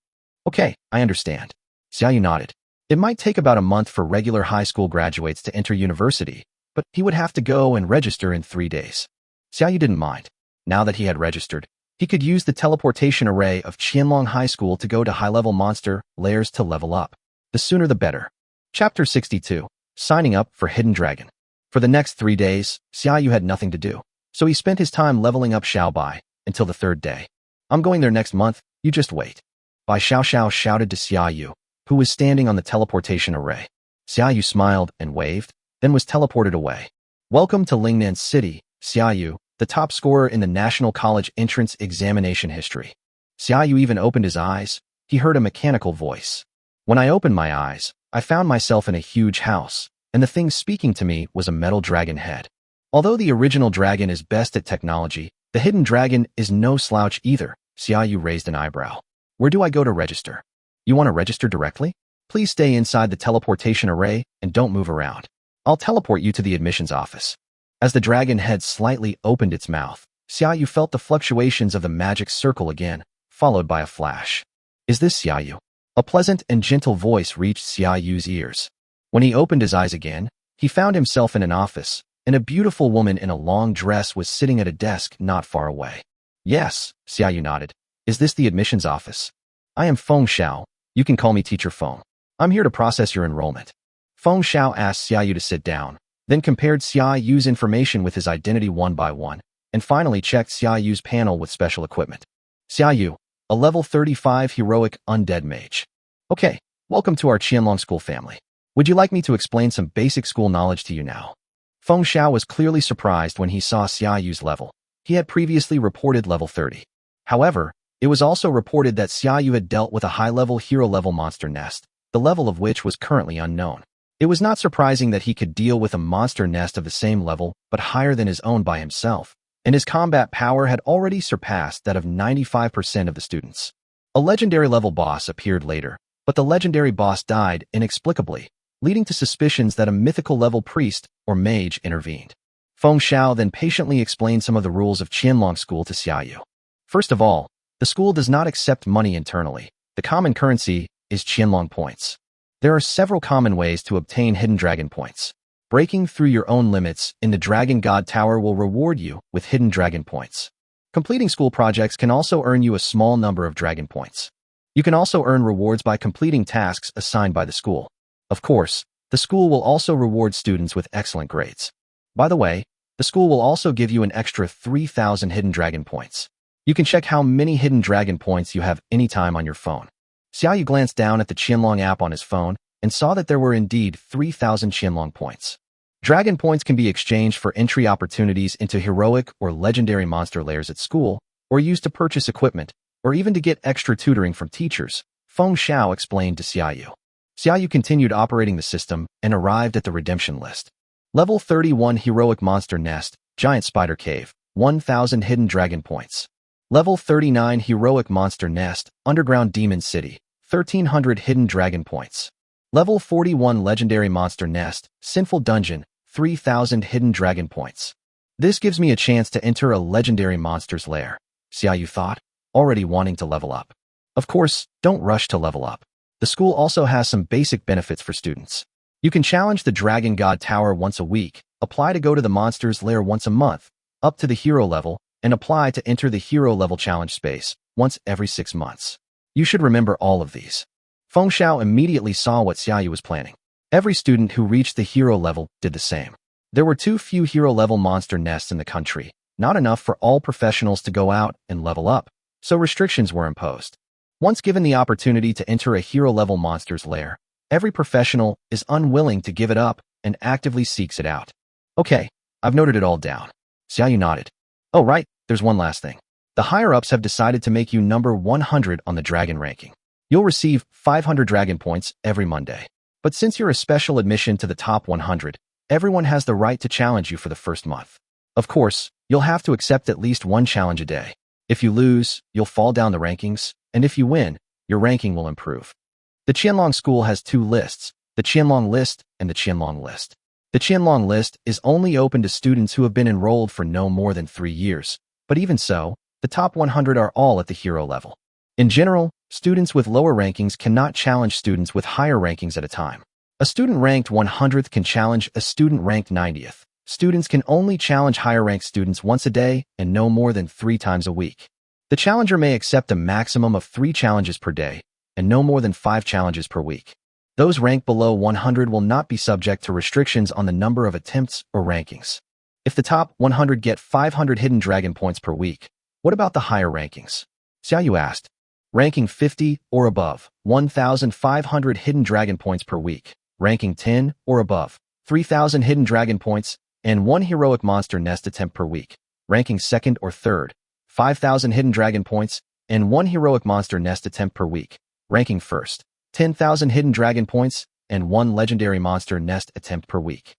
"Okay, I understand." Xiaoyu nodded. It might take about a month for regular high school graduates to enter university, but he would have to go and register in 3 days. Xiaoyu didn't mind. Now that he had registered, he could use the teleportation array of Qianlong High School to go to high-level monster lairs to level up. The sooner the better. Chapter 62. Signing up for Hidden Dragon. For the next 3 days, Xiaoyu had nothing to do, so he spent his time leveling up Xiaobai until the 3rd day. "I'm going there next month, you just wait." Bai Xiao shouted to Xiaoyu, who was standing on the teleportation array. Xiaoyu smiled and waved, then was teleported away. "Welcome to Lingnan City, Xiaoyu, the top scorer in the National College Entrance Examination history." Xiaoyu even opened his eyes. He heard a mechanical voice. "When I opened my eyes, I found myself in a huge house, and the thing speaking to me was a metal dragon head. Although the original dragon is best at technology, the hidden dragon is no slouch either." Xiaoyu raised an eyebrow. "Where do I go to register?" "You want to register directly? Please stay inside the teleportation array and don't move around. I'll teleport you to the admissions office." As the dragon head slightly opened its mouth, Xiaoyu felt the fluctuations of the magic circle again, followed by a flash. "Is this Xiaoyu?" A pleasant and gentle voice reached Xiaoyu's ears. When he opened his eyes again, he found himself in an office, and a beautiful woman in a long dress was sitting at a desk not far away. "Yes," Xiaoyu nodded. "Is this the admissions office?" "I am Feng Xiao. You can call me Teacher Feng. I'm here to process your enrollment." Feng Xiao asked Xiaoyu to sit down, then compared Xiaoyu's information with his identity one by one, and finally checked Xiaoyu's panel with special equipment. "Xiaoyu, a level 35 heroic undead mage. Okay, welcome to our Qianlong school family. Would you like me to explain some basic school knowledge to you now?" Feng Xiao was clearly surprised when he saw Xiaoyu's level. He had previously reported level 30. However, it was also reported that Xiaoyu had dealt with a high-level hero-level monster nest, the level of which was currently unknown. It was not surprising that he could deal with a monster nest of the same level, but higher than his own by himself, and his combat power had already surpassed that of 95% of the students. A legendary level boss appeared later, but the legendary boss died inexplicably, leading to suspicions that a mythical level priest or mage intervened. Feng Xiao then patiently explained some of the rules of Qianlong School to Xiaoyu. First of all, the school does not accept money internally. The common currency is Qianlong points. There are several common ways to obtain hidden dragon points. Breaking through your own limits in the Dragon God Tower will reward you with hidden dragon points. Completing school projects can also earn you a small number of dragon points. You can also earn rewards by completing tasks assigned by the school. Of course, the school will also reward students with excellent grades. By the way, the school will also give you an extra 3,000 hidden dragon points. You can check how many hidden dragon points you have anytime on your phone. Xiaoyu glanced down at the Qianlong app on his phone and saw that there were indeed 3,000 Qianlong points. Dragon points can be exchanged for entry opportunities into heroic or legendary monster lairs at school, or used to purchase equipment, or even to get extra tutoring from teachers, Feng Xiao explained to Xiaoyu. Xiaoyu continued operating the system and arrived at the redemption list. Level 31 Heroic Monster Nest, Giant Spider Cave, 1,000 Hidden Dragon Points. Level 39 Heroic Monster Nest, Underground Demon City, 1300 Hidden Dragon Points. Level 41 Legendary Monster Nest, Sinful Dungeon, 3000 Hidden Dragon Points. This gives me a chance to enter a legendary monster's lair. See how you thought? Already wanting to level up. Of course, don't rush to level up. The school also has some basic benefits for students. You can challenge the Dragon God Tower once a week, apply to go to the monster's lair once a month, up to the hero level, and apply to enter the hero level challenge space once every 6 months. You should remember all of these. Feng Xiao immediately saw what Xiaoyu was planning. Every student who reached the hero level did the same. There were too few hero level monster nests in the country, not enough for all professionals to go out and level up, so restrictions were imposed. Once given the opportunity to enter a hero level monster's lair, every professional is unwilling to give it up and actively seeks it out. Okay, I've noted it all down. Xiaoyu nodded. Oh right, there's one last thing. The higher-ups have decided to make you number 100 on the dragon ranking. You'll receive 500 dragon points every Monday. But since you're a special admission to the top 100, everyone has the right to challenge you for the first month. Of course, you'll have to accept at least one challenge a day. If you lose, you'll fall down the rankings, and if you win, your ranking will improve. The Qianlong School has 2 lists, the Qianlong List and the Qianlong List. The Qianlong List is only open to students who have been enrolled for no more than 3 years, but even so, the top 100 are all at the hero level. In general, students with lower rankings cannot challenge students with higher rankings at a time. A student ranked 100th can challenge a student ranked 90th. Students can only challenge higher-ranked students once a day and no more than 3 times a week. The challenger may accept a maximum of 3 challenges per day and no more than 5 challenges per week. Those ranked below 100 will not be subject to restrictions on the number of attempts or rankings. If the top 100 get 500 hidden dragon points per week, what about the higher rankings? Xiaoyu asked. Ranking 50 or above, 1,500 hidden dragon points per week. Ranking 10 or above, 3,000 hidden dragon points and 1 heroic monster nest attempt per week. Ranking 2nd or 3rd, 5,000 hidden dragon points and 1 heroic monster nest attempt per week. Ranking 1st, 10,000 hidden dragon points and 1 legendary monster nest attempt per week.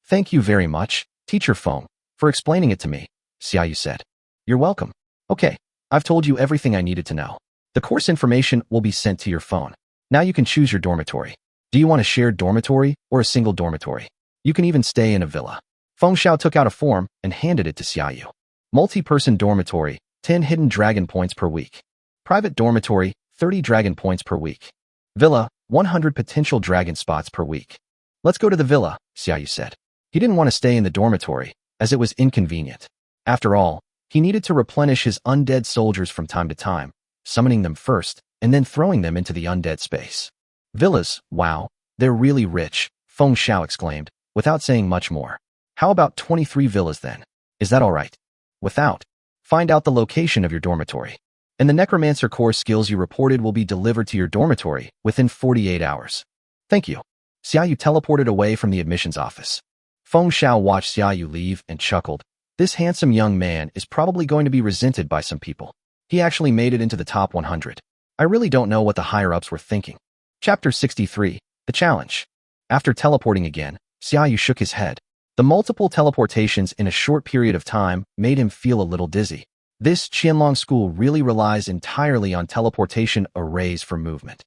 Thank you very much, Teacher Feng, for explaining it to me, Xiaoyu said. You're welcome. Okay, I've told you everything I needed to know. The course information will be sent to your phone. Now you can choose your dormitory. Do you want a shared dormitory or a single dormitory? You can even stay in a villa. Feng Xiao took out a form and handed it to Xiaoyu. Multi-person dormitory, 10 hidden dragon points per week. Private dormitory, 30 dragon points per week. Villa, 100 potential dragon spots per week. Let's go to the villa, Xiaoyu said. He didn't want to stay in the dormitory, as it was inconvenient. After all, he needed to replenish his undead soldiers from time to time, summoning them first and then throwing them into the undead space. Villas, wow, they're really rich, Feng Xiao exclaimed, without saying much more. How about 23 villas then? Is that all right? Without. Find out the location of your dormitory. And the necromancer core skills you reported will be delivered to your dormitory within 48 hours. Thank you. Xiaoyu teleported away from the admissions office. Feng Xiao watched Xiaoyu leave and chuckled. This handsome young man is probably going to be resented by some people. He actually made it into the top 100. I really don't know what the higher-ups were thinking. Chapter 63, The Challenge. After teleporting again, Xiaoyu shook his head. The multiple teleportations in a short period of time made him feel a little dizzy. This Qianlong School really relies entirely on teleportation arrays for movement.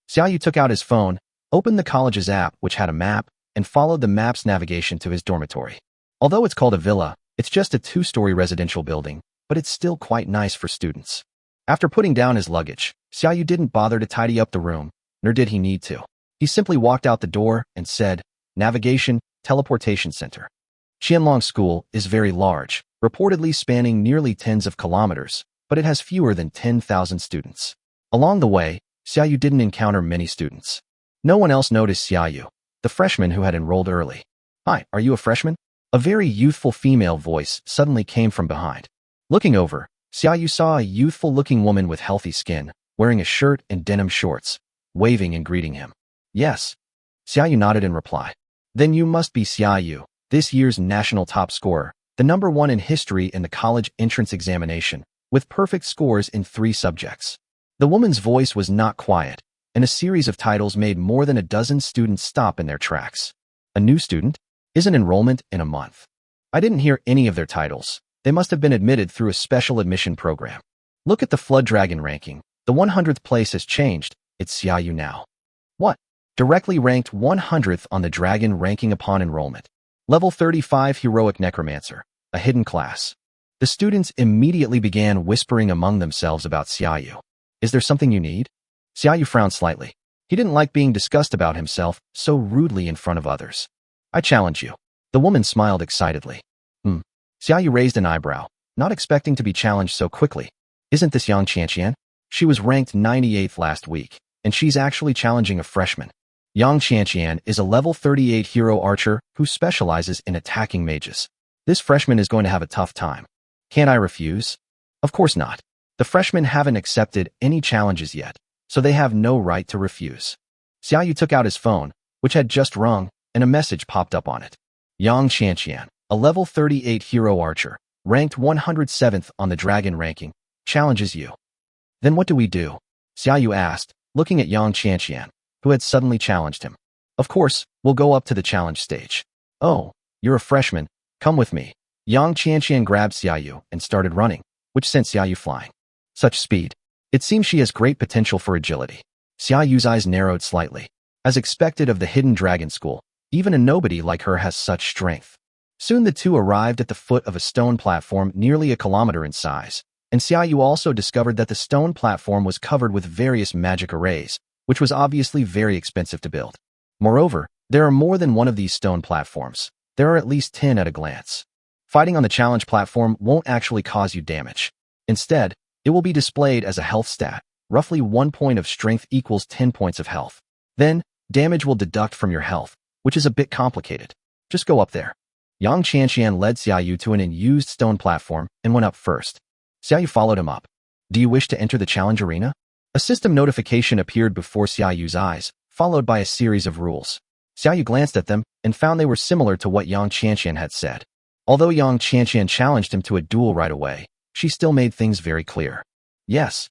Xiaoyu took out his phone, opened the college's app which had a map, and followed the map's navigation to his dormitory. Although it's called a villa, it's just a 2-story residential building, but it's still quite nice for students. After putting down his luggage, Xiaoyu didn't bother to tidy up the room, nor did he need to. He simply walked out the door and said, Navigation, Teleportation Center. Qianlong School is very large, reportedly spanning nearly tens of kilometers, but it has fewer than 10,000 students. Along the way, Xiaoyu didn't encounter many students. No one else noticed Xiaoyu, the freshman who had enrolled early. Hi, are you a freshman? A very youthful female voice suddenly came from behind. Looking over, Xiaoyu saw a youthful-looking woman with healthy skin, wearing a shirt and denim shorts, waving and greeting him. Yes. Xiaoyu nodded in reply. Then you must be Xiaoyu, this year's national top scorer, the number 1 in history in the college entrance examination, with perfect scores in 3 subjects. The woman's voice was not quiet, and a series of titles made more than a dozen students stop in their tracks. A new student? Isn't enrollment in a month? I didn't hear any of their titles. They must have been admitted through a special admission program. Look at the Flood Dragon ranking. The 100th place has changed. It's Xiaoyu now. What? Directly ranked 100th on the Dragon ranking upon enrollment. Level 35 Heroic Necromancer, a hidden class. The students immediately began whispering among themselves about Xiaoyu. Is there something you need? Xiaoyu frowned slightly. He didn't like being discussed about himself so rudely in front of others. I challenge you. The woman smiled excitedly. Xiaoyu raised an eyebrow, not expecting to be challenged so quickly. Isn't this Yang Qianqian? She was ranked 98th last week, and she's actually challenging a freshman. Yang Qianqian is a level 38 hero archer who specializes in attacking mages. This freshman is going to have a tough time. Can't I refuse? Of course not. The freshmen haven't accepted any challenges yet, so they have no right to refuse. Xiaoyu took out his phone, which had just rung, and a message popped up on it. Yang Qianqian, a level 38 hero archer, ranked 107th on the Dragon ranking, challenges you. Then what do we do? Xiaoyu asked, looking at Yang Qianqian, who had suddenly challenged him. Of course, we'll go up to the challenge stage. Oh, you're a freshman. Come with me. Yang Qianqian grabbed Xiaoyu and started running, which sent Xiaoyu flying. Such speed. It seems she has great potential for agility. Xiaoyu's eyes narrowed slightly. As expected of the Hidden Dragon School, even a nobody like her has such strength. Soon the two arrived at the foot of a stone platform nearly a kilometer in size, and Xiaoyu also discovered that the stone platform was covered with various magic arrays, which was obviously very expensive to build. Moreover, there are more than one of these stone platforms. There are at least 10 at a glance. Fighting on the challenge platform won't actually cause you damage. Instead, it will be displayed as a health stat. Roughly 1 point of strength equals 10 points of health. Then, damage will deduct from your health, which is a bit complicated. Just go up there. Yang Qianqian led Xiaoyu to an unused stone platform and went up first. Xiaoyu followed him up. Do you wish to enter the challenge arena? A system notification appeared before Xiaoyu's eyes, followed by a series of rules. Xiaoyu glanced at them and found they were similar to what Yang Qianqian had said. Although Yang Qianqian challenged him to a duel right away, she still made things very clear. Yes.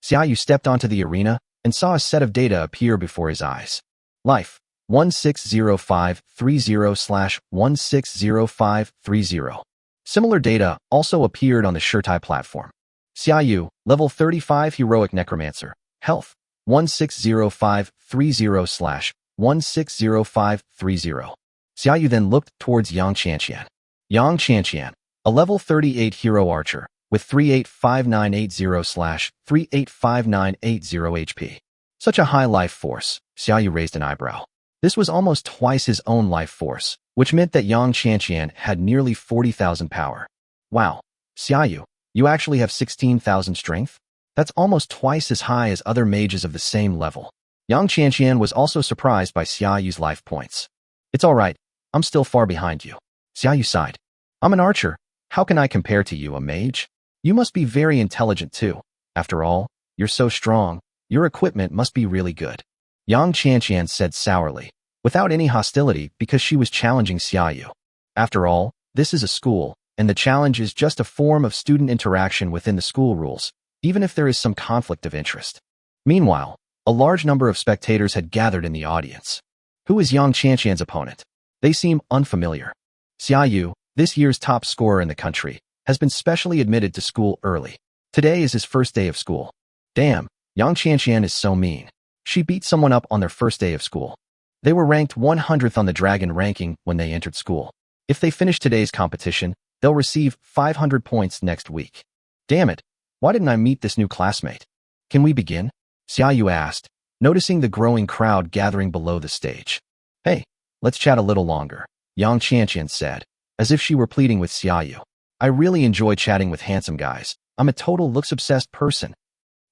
Xiaoyu stepped onto the arena and saw a set of data appear before his eyes. Life, 160530/160530. Similar data also appeared on the Shirtai platform. Xiaoyu, level 35 Heroic Necromancer. Health, 160530/160530. Xiaoyu then looked towards Yang Qianqian. Yang Qianqian, a level 38 hero archer, with 385980/385980 HP. Such a high life force. Xiaoyu raised an eyebrow. This was almost twice his own life force, which meant that Yang Qianqian had nearly 40,000 power. Wow, Xiaoyu, you actually have 16,000 strength? That's almost twice as high as other mages of the same level. Yang Qianqian was also surprised by Xiaoyu's life points. It's all right, I'm still far behind you. Xiaoyu sighed. I'm an archer. How can I compare to you, a mage? You must be very intelligent too. After all, you're so strong. Your equipment must be really good. Yang Qianqian said sourly, without any hostility because she was challenging Xiaoyu. After all, this is a school, and the challenge is just a form of student interaction within the school rules, even if there is some conflict of interest. Meanwhile, a large number of spectators had gathered in the audience. Who is Yang Qianqian's opponent? They seem unfamiliar. Xiaoyu, this year's top scorer in the country, has been specially admitted to school early. Today is his first day of school. Damn, Yang Qianqian is so mean. She beat someone up on their first day of school. They were ranked 100th on the Dragon ranking when they entered school. If they finish today's competition, they'll receive 500 points next week. Damn it, why didn't I meet this new classmate? Can we begin? Xiaoyu asked, noticing the growing crowd gathering below the stage. Hey, let's chat a little longer, Yang Qianqian said, as if she were pleading with Xiaoyu. I really enjoy chatting with handsome guys. I'm a total looks-obsessed person.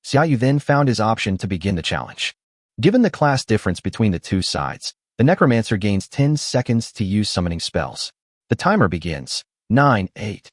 Xiaoyu then found his option to begin the challenge. Given the class difference between the two sides, the Necromancer gains 10 seconds to use summoning spells. The timer begins. 9-8.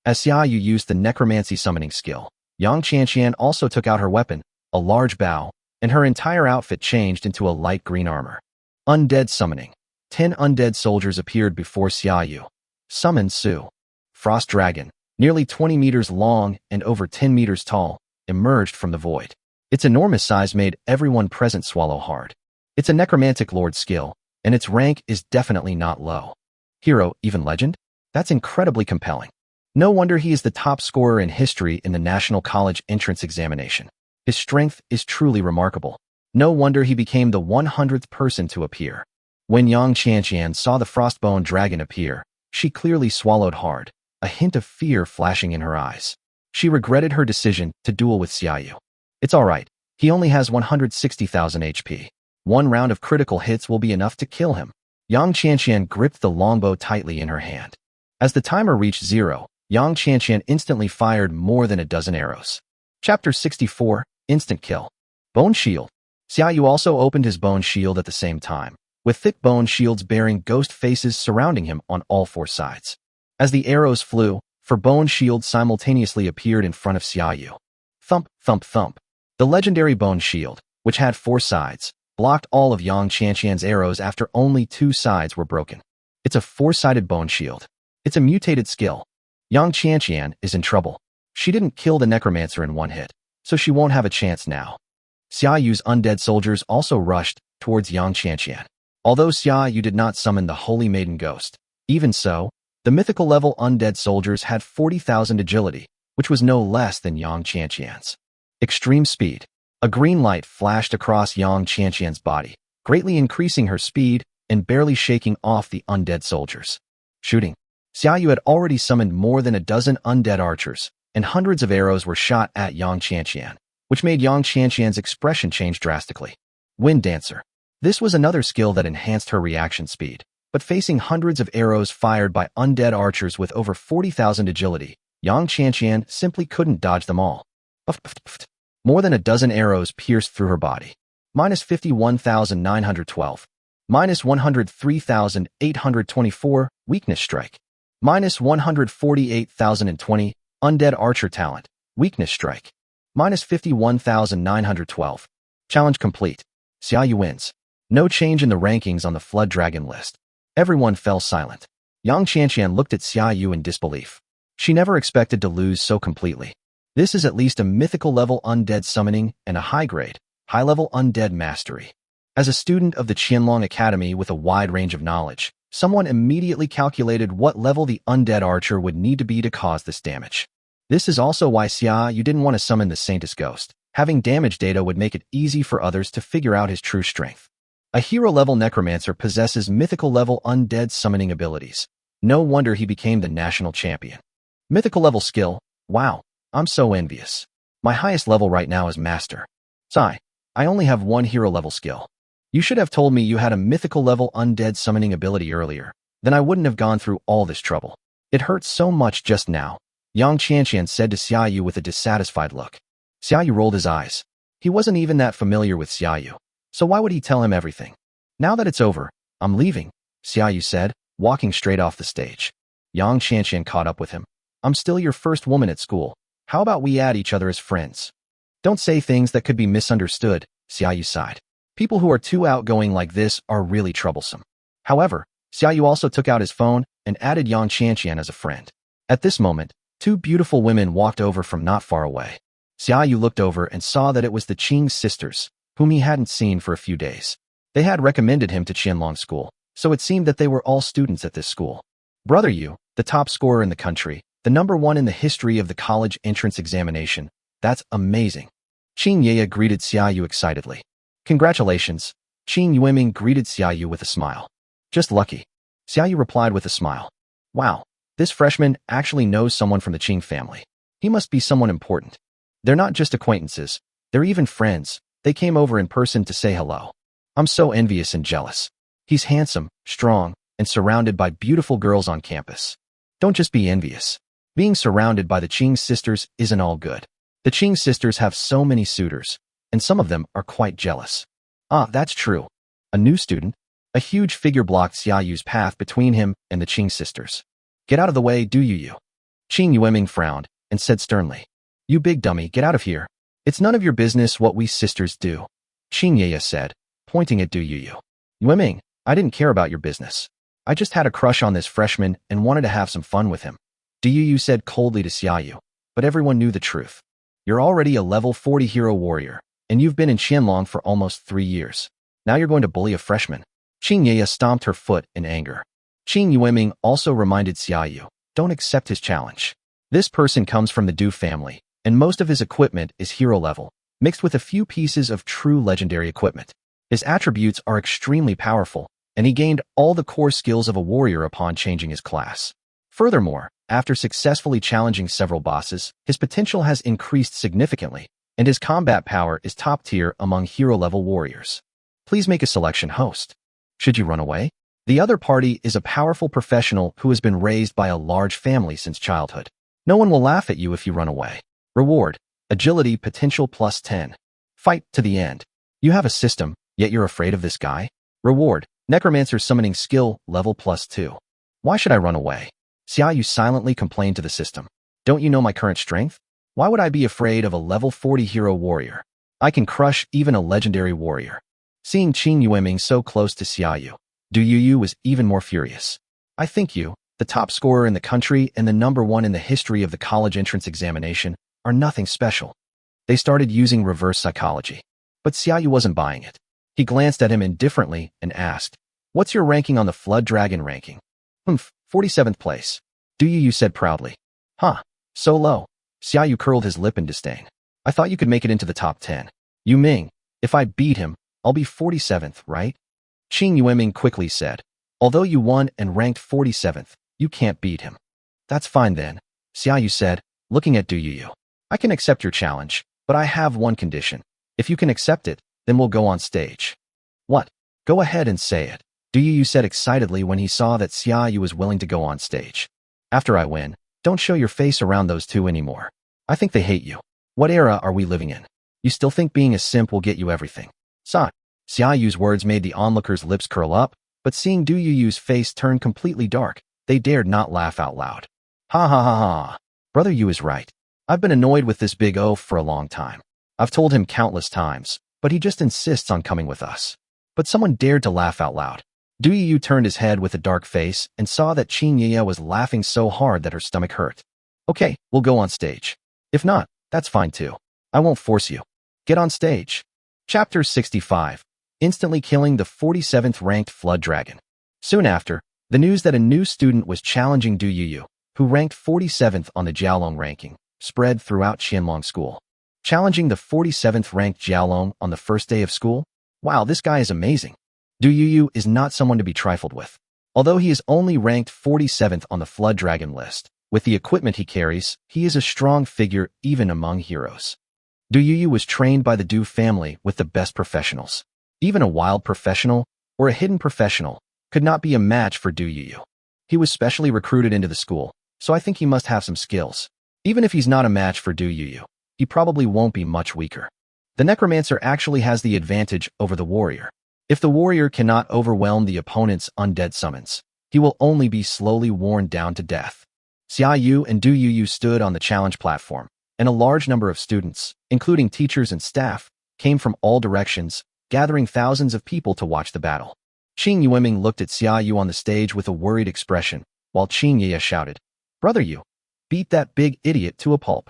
As Xiaoyu used the Necromancy summoning skill, Yang Qianqian also took out her weapon, a large bow, and her entire outfit changed into a light green armor. Undead summoning. 10 undead soldiers appeared before Xiaoyu. Summon Su. Frost Dragon, nearly 20 meters long and over 10 meters tall, emerged from the void. Its enormous size made everyone present swallow hard. It's a Necromantic Lord skill, and its rank is definitely not low. Hero, even legend? That's incredibly compelling. No wonder he is the top scorer in history in the National College Entrance Examination. His strength is truly remarkable. No wonder he became the 100th person to appear. When Yang Qianqian saw the Frostbone Dragon appear, she clearly swallowed hard, a hint of fear flashing in her eyes. She regretted her decision to duel with Xiaoyu. It's alright, he only has 160,000 HP. One round of critical hits will be enough to kill him. Yang Qianqian gripped the longbow tightly in her hand. As the timer reached 0, Yang Qianqian instantly fired more than a dozen arrows. Chapter 64, Instant Kill. Bone Shield. Xiaoyu also opened his bone shield at the same time, with thick bone shields bearing ghost faces surrounding him on all four sides. As the arrows flew, four bone shields simultaneously appeared in front of Xiaoyu. Thump, thump, thump. The legendary bone shield, which had 4 sides, blocked all of Yang Qianqian's arrows after only 2 sides were broken. It's a 4-sided bone shield. It's a mutated skill. Yang Qianqian is in trouble. She didn't kill the necromancer in one hit, so she won't have a chance now. Xiaoyu's undead soldiers also rushed towards Yang Qianqian. Although Xiaoyu did not summon the Holy Maiden Ghost, even so, the mythical level undead soldiers had 40,000 agility, which was no less than Yang Qianqian's. Extreme speed. A green light flashed across Yang Qianqian's body, greatly increasing her speed and barely shaking off the undead soldiers. Shooting. Xiaoyu had already summoned more than a dozen undead archers, and hundreds of arrows were shot at Yang Qianqian, which made Yang Qianqian's expression change drastically. Wind Dancer. This was another skill that enhanced her reaction speed, but facing hundreds of arrows fired by undead archers with over 40,000 agility, Yang Qianqian simply couldn't dodge them all. More than a dozen arrows pierced through her body. Minus 51,912. Minus 103,824, Weakness Strike. Minus 148,020, Undead Archer Talent, Weakness Strike. Minus 51,912. Challenge complete. Xiaoyu wins. No change in the rankings on the Flood Dragon list. Everyone fell silent. Yang Qianqian looked at Xiaoyu in disbelief. She never expected to lose so completely. This is at least a mythical level undead summoning and a high-grade, high-level undead mastery. As a student of the Qianlong Academy with a wide range of knowledge, someone immediately calculated what level the undead archer would need to be to cause this damage. This is also why Xiaoyu didn't want to summon the Saintess Ghost. Having damage data would make it easy for others to figure out his true strength. A hero-level necromancer possesses mythical-level undead summoning abilities. No wonder he became the national champion. Mythical-level skill. Wow, I'm so envious. My highest level right now is Master. Sigh, I only have 1 hero-level skill. You should have told me you had a mythical-level undead summoning ability earlier. Then I wouldn't have gone through all this trouble. It hurts so much just now, Yang Qianqian said to Xiaoyu with a dissatisfied look. Xiaoyu rolled his eyes. He wasn't even that familiar with Xiaoyu, so why would he tell him everything? Now that it's over, I'm leaving, Xiaoyu said, walking straight off the stage. Yang Qianqian caught up with him. I'm still your first woman at school. How about we add each other as friends? Don't say things that could be misunderstood, Xiaoyu sighed. People who are too outgoing like this are really troublesome. However, Xiaoyu also took out his phone and added Yang Qianqian as a friend. At this moment, 2 beautiful women walked over from not far away. Xiaoyu looked over and saw that it was the Qing sisters, whom he hadn't seen for a few days. They had recommended him to Qianlong School, so it seemed that they were all students at this school. Brother Yu, the top scorer in the country, the #1 in the history of the college entrance examination. That's amazing. Qing Ye greeted Xiaoyu excitedly. Congratulations. Qing Yueming greeted Xiaoyu with a smile. Just lucky. Xiaoyu replied with a smile. Wow, this freshman actually knows someone from the Qing family. He must be someone important. They're not just acquaintances, they're even friends. They came over in person to say hello. I'm so envious and jealous. He's handsome, strong, and surrounded by beautiful girls on campus. Don't just be envious. Being surrounded by the Qing sisters isn't all good. The Qing sisters have so many suitors, and some of them are quite jealous. Ah, that's true. A new student? A huge figure blocked Xiaoyu's path between him and the Qing sisters. Get out of the way, Du Yu. Qing Yueming frowned and said sternly. You big dummy, get out of here. It's none of your business what we sisters do. Qing Ye said, pointing at Du Yu. Yueming, I didn't care about your business. I just had a crush on this freshman and wanted to have some fun with him. Du Yu said coldly to Xiaoyu, but everyone knew the truth. You're already a level 40 hero warrior, and you've been in Qianlong for almost 3 years. Now you're going to bully a freshman. Qing Ye stomped her foot in anger. Qing Yueming also reminded Xiaoyu, don't accept his challenge. This person comes from the Du family, and most of his equipment is hero level, mixed with a few pieces of true legendary equipment. His attributes are extremely powerful, and he gained all the core skills of a warrior upon changing his class. Furthermore, after successfully challenging several bosses, his potential has increased significantly, and his combat power is top tier among hero-level warriors. Please make a selection, host. Should you run away? The other party is a powerful professional who has been raised by a large family since childhood. No one will laugh at you if you run away. Reward: agility potential plus 10. Fight to the end. You have a system, yet you're afraid of this guy? Reward: necromancer summoning skill level plus 2. Why should I run away? Xiaoyu silently complained to the system. Don't you know my current strength? Why would I be afraid of a level 40 hero warrior? I can crush even a legendary warrior. Seeing Qin Yueming so close to Xiaoyu, Du Yuyu was even more furious. I think you, the top scorer in the country and the #1 in the history of the college entrance examination, are nothing special. They started using reverse psychology. But Xiaoyu wasn't buying it. He glanced at him indifferently and asked, "What's your ranking on the Flood Dragon ranking?" 47th place. Du Yuyu said proudly. Huh, so low. Xiaoyu curled his lip in disdain. I thought you could make it into the top 10. Yu Ming, if I beat him, I'll be 47th, right? Qin Yueming quickly said. Although you won and ranked 47th, you can't beat him. That's fine then, Xiaoyu said, looking at Du Yuyu. I can accept your challenge, but I have one condition. If you can accept it, then we'll go on stage. What? Go ahead and say it, Du Yuyu said excitedly when he saw that Xiaoyu was willing to go on stage. After I win, don't show your face around those two anymore. I think they hate you. What era are we living in? You still think being a simp will get you everything? Xiaoyu's words made the onlookers' lips curl up, but seeing Du Yuyu's face turn completely dark, they dared not laugh out loud. Ha ha ha ha. Brother Yu is right. I've been annoyed with this big oaf for a long time. I've told him countless times, but he just insists on coming with us. But someone dared to laugh out loud. Du Yuyu turned his head with a dark face and saw that Qin Yaya was laughing so hard that her stomach hurt. Okay, we'll go on stage. If not, that's fine too. I won't force you. Get on stage. Chapter 65. Instantly killing the 47th ranked Flood Dragon. Soon after, the news that a new student was challenging Du Yuyu, who ranked 47th on the Jiaolong ranking, spread throughout Qianlong School. Challenging the 47th ranked Jiaolong on the first day of school? Wow, this guy is amazing. Du Yuyu is not someone to be trifled with. Although he is only ranked 47th on the Flood Dragon list, with the equipment he carries, he is a strong figure even among heroes. Du Yuyu was trained by the Du family with the best professionals. Even a wild professional, or a hidden professional, could not be a match for Du Yuyu. He was specially recruited into the school, so I think he must have some skills. Even if he's not a match for Du Yuyu, he probably won't be much weaker. The necromancer actually has the advantage over the warrior. If the warrior cannot overwhelm the opponent's undead summons, he will only be slowly worn down to death. Xiaoyu and Du Yuyu stood on the challenge platform, and a large number of students, including teachers and staff, came from all directions, gathering thousands of people to watch the battle. Qin Yueming looked at Xiaoyu on the stage with a worried expression, while Qin Yaya shouted, "Brother Yu, beat that big idiot to a pulp."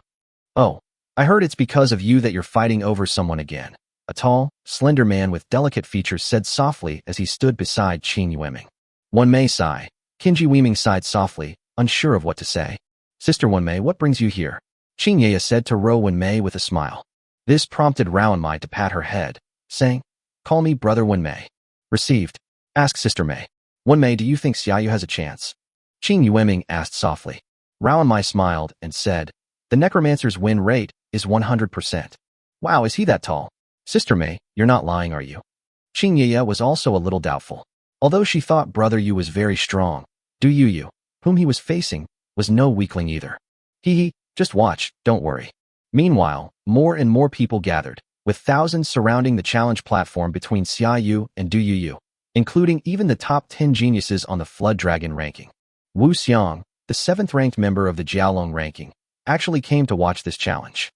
"Oh, I heard it's because of you that you're fighting over someone again," a tall, slender man with delicate features said softly as he stood beside Qin Yueming. Wenmei sighed. Qin Yueming sighed softly, unsure of what to say. "Sister Wenmei, what brings you here?" Qin Yaya said to Ro Wenmei with a smile. This prompted Wenmei to pat her head, saying, "Call me Brother Wenmei." "Received." Asked Sister Mei. "Wenmei, do you think Xiaoyu has a chance?" Qin Yueming asked softly. Wenmei smiled and said, "The necromancer's win rate is 100%. Wow, is he that tall?" "Sister Mei, you're not lying, are you?" Qin Yaya was also a little doubtful. Although she thought Brother Yu was very strong, Du Yuyu, whom he was facing, was no weakling either. Just watch, don't worry. Meanwhile, more and more people gathered, with thousands surrounding the challenge platform between Xiaoyu and Du Yuyu, including even the top 10 geniuses on the Flood Dragon ranking. Wu Xiang, the 7th-ranked member of the Jiaolong ranking, actually came to watch this challenge.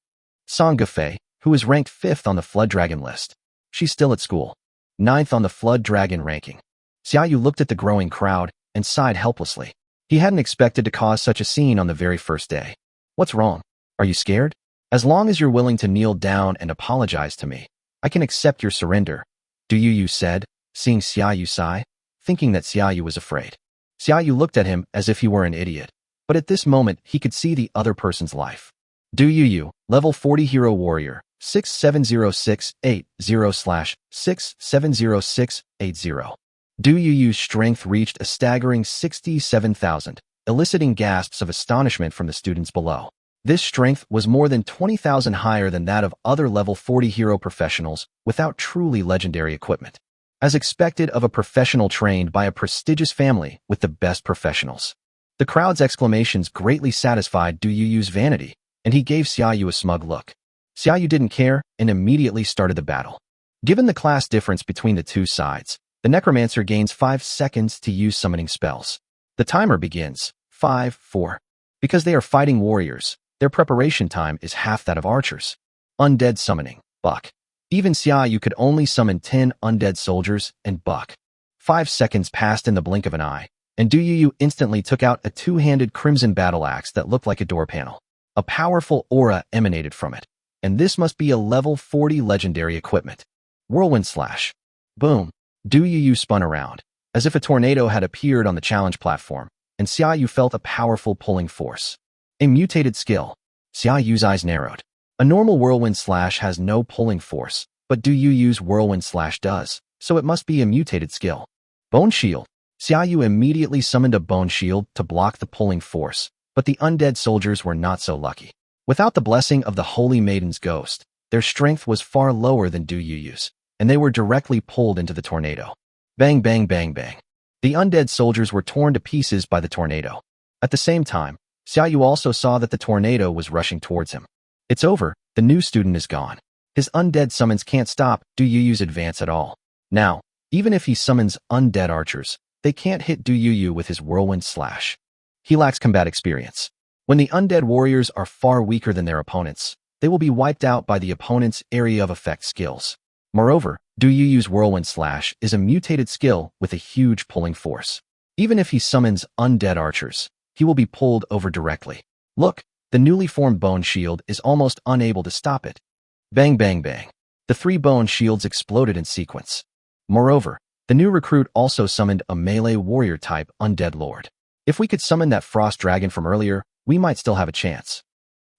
Song Gufei, who is ranked 5th on the Flood Dragon list. She's still at school. 9th on the Flood Dragon ranking. Xiaoyu looked at the growing crowd and sighed helplessly. He hadn't expected to cause such a scene on the very first day. "What's wrong? Are you scared? As long as you're willing to kneel down and apologize to me, I can accept your surrender," Du Yuyu said, seeing Xiaoyu sigh, thinking that Xiaoyu was afraid. Xiaoyu looked at him as if he were an idiot. but at this moment he could see the other person's life. Du Yuyu, level 40 Hero Warrior, 670680/670680. Du Yuyu's strength reached a staggering 67,000, eliciting gasps of astonishment from the students below. This strength was more than 20,000 higher than that of other level 40 hero professionals without truly legendary equipment. As expected of a professional trained by a prestigious family with the best professionals. The crowd's exclamations greatly satisfied Du Yuyu's vanity, and he gave Xiaoyu a smug look. Xiaoyu didn't care and immediately started the battle. Given the class difference between the two sides, the Necromancer gains 5 seconds to use summoning spells. The timer begins. 5, 4. Because they are fighting warriors, their preparation time is half that of archers. Undead summoning. Buck. Even Xiaoyu could only summon 10 undead soldiers and buck. 5 seconds passed in the blink of an eye, and Du Yuyu instantly took out a two-handed crimson battle axe that looked like a door panel. A powerful aura emanated from it, and this must be a level 40 legendary equipment. Whirlwind Slash. Boom. Du Yuyu spun around, as if a tornado had appeared on the challenge platform, and Xiaoyu felt a powerful pulling force. A mutated skill. Xiaoyu's eyes narrowed. A normal Whirlwind Slash has no pulling force, but Du Yuyu's Whirlwind Slash does, so it must be a mutated skill. Bone Shield. Xiaoyu immediately summoned a Bone Shield to block the pulling force, but the undead soldiers were not so lucky. Without the blessing of the Holy Maiden's ghost, their strength was far lower than Du Yuyu's, and they were directly pulled into the tornado. Bang, bang, bang, bang. The undead soldiers were torn to pieces by the tornado. At the same time, Xiaoyu also saw that the tornado was rushing towards him. It's over, the new student is gone. His undead summons can't stop Du Yuyu's advance at all. Now, even if he summons undead archers, they can't hit Du Yuyu with his Whirlwind Slash. He lacks combat experience. When the undead warriors are far weaker than their opponents, they will be wiped out by the opponent's area of effect skills. Moreover, Du Yuyu's Whirlwind Slash is a mutated skill with a huge pulling force. Even if he summons undead archers, he will be pulled over directly. Look, the newly formed Bone Shield is almost unable to stop it. Bang, bang, bang. The 3 bone shields exploded in sequence. Moreover, the new recruit also summoned a melee warrior-type undead lord. If we could summon that frost dragon from earlier, we might still have a chance.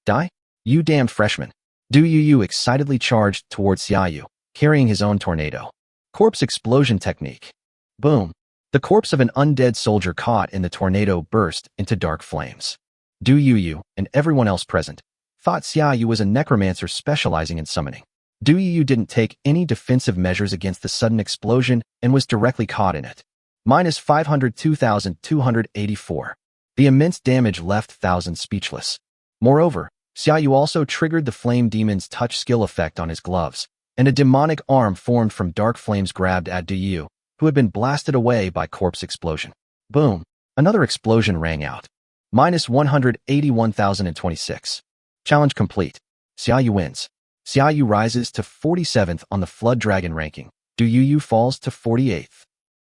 Die? You damned freshman. Du Yuyu excitedly charged towards Xiaoyu, carrying his own tornado. Corpse explosion technique. Boom. The corpse of an undead soldier caught in the tornado burst into dark flames. Du Yuyu, and everyone else present, thought Xiaoyu was a necromancer specializing in summoning. Du Yuyu didn't take any defensive measures against the sudden explosion and was directly caught in it. Minus 502,284. The immense damage left thousands speechless. Moreover, Xiaoyu also triggered the Flame Demon's touch skill effect on his gloves, and a demonic arm formed from dark flames grabbed at Du Yuyu, who had been blasted away by corpse explosion. Boom. Another explosion rang out. Minus 181,026. Challenge complete. Xiaoyu wins. Xiaoyu rises to 47th on the Flood Dragon ranking. Du Yuyu falls to 48th.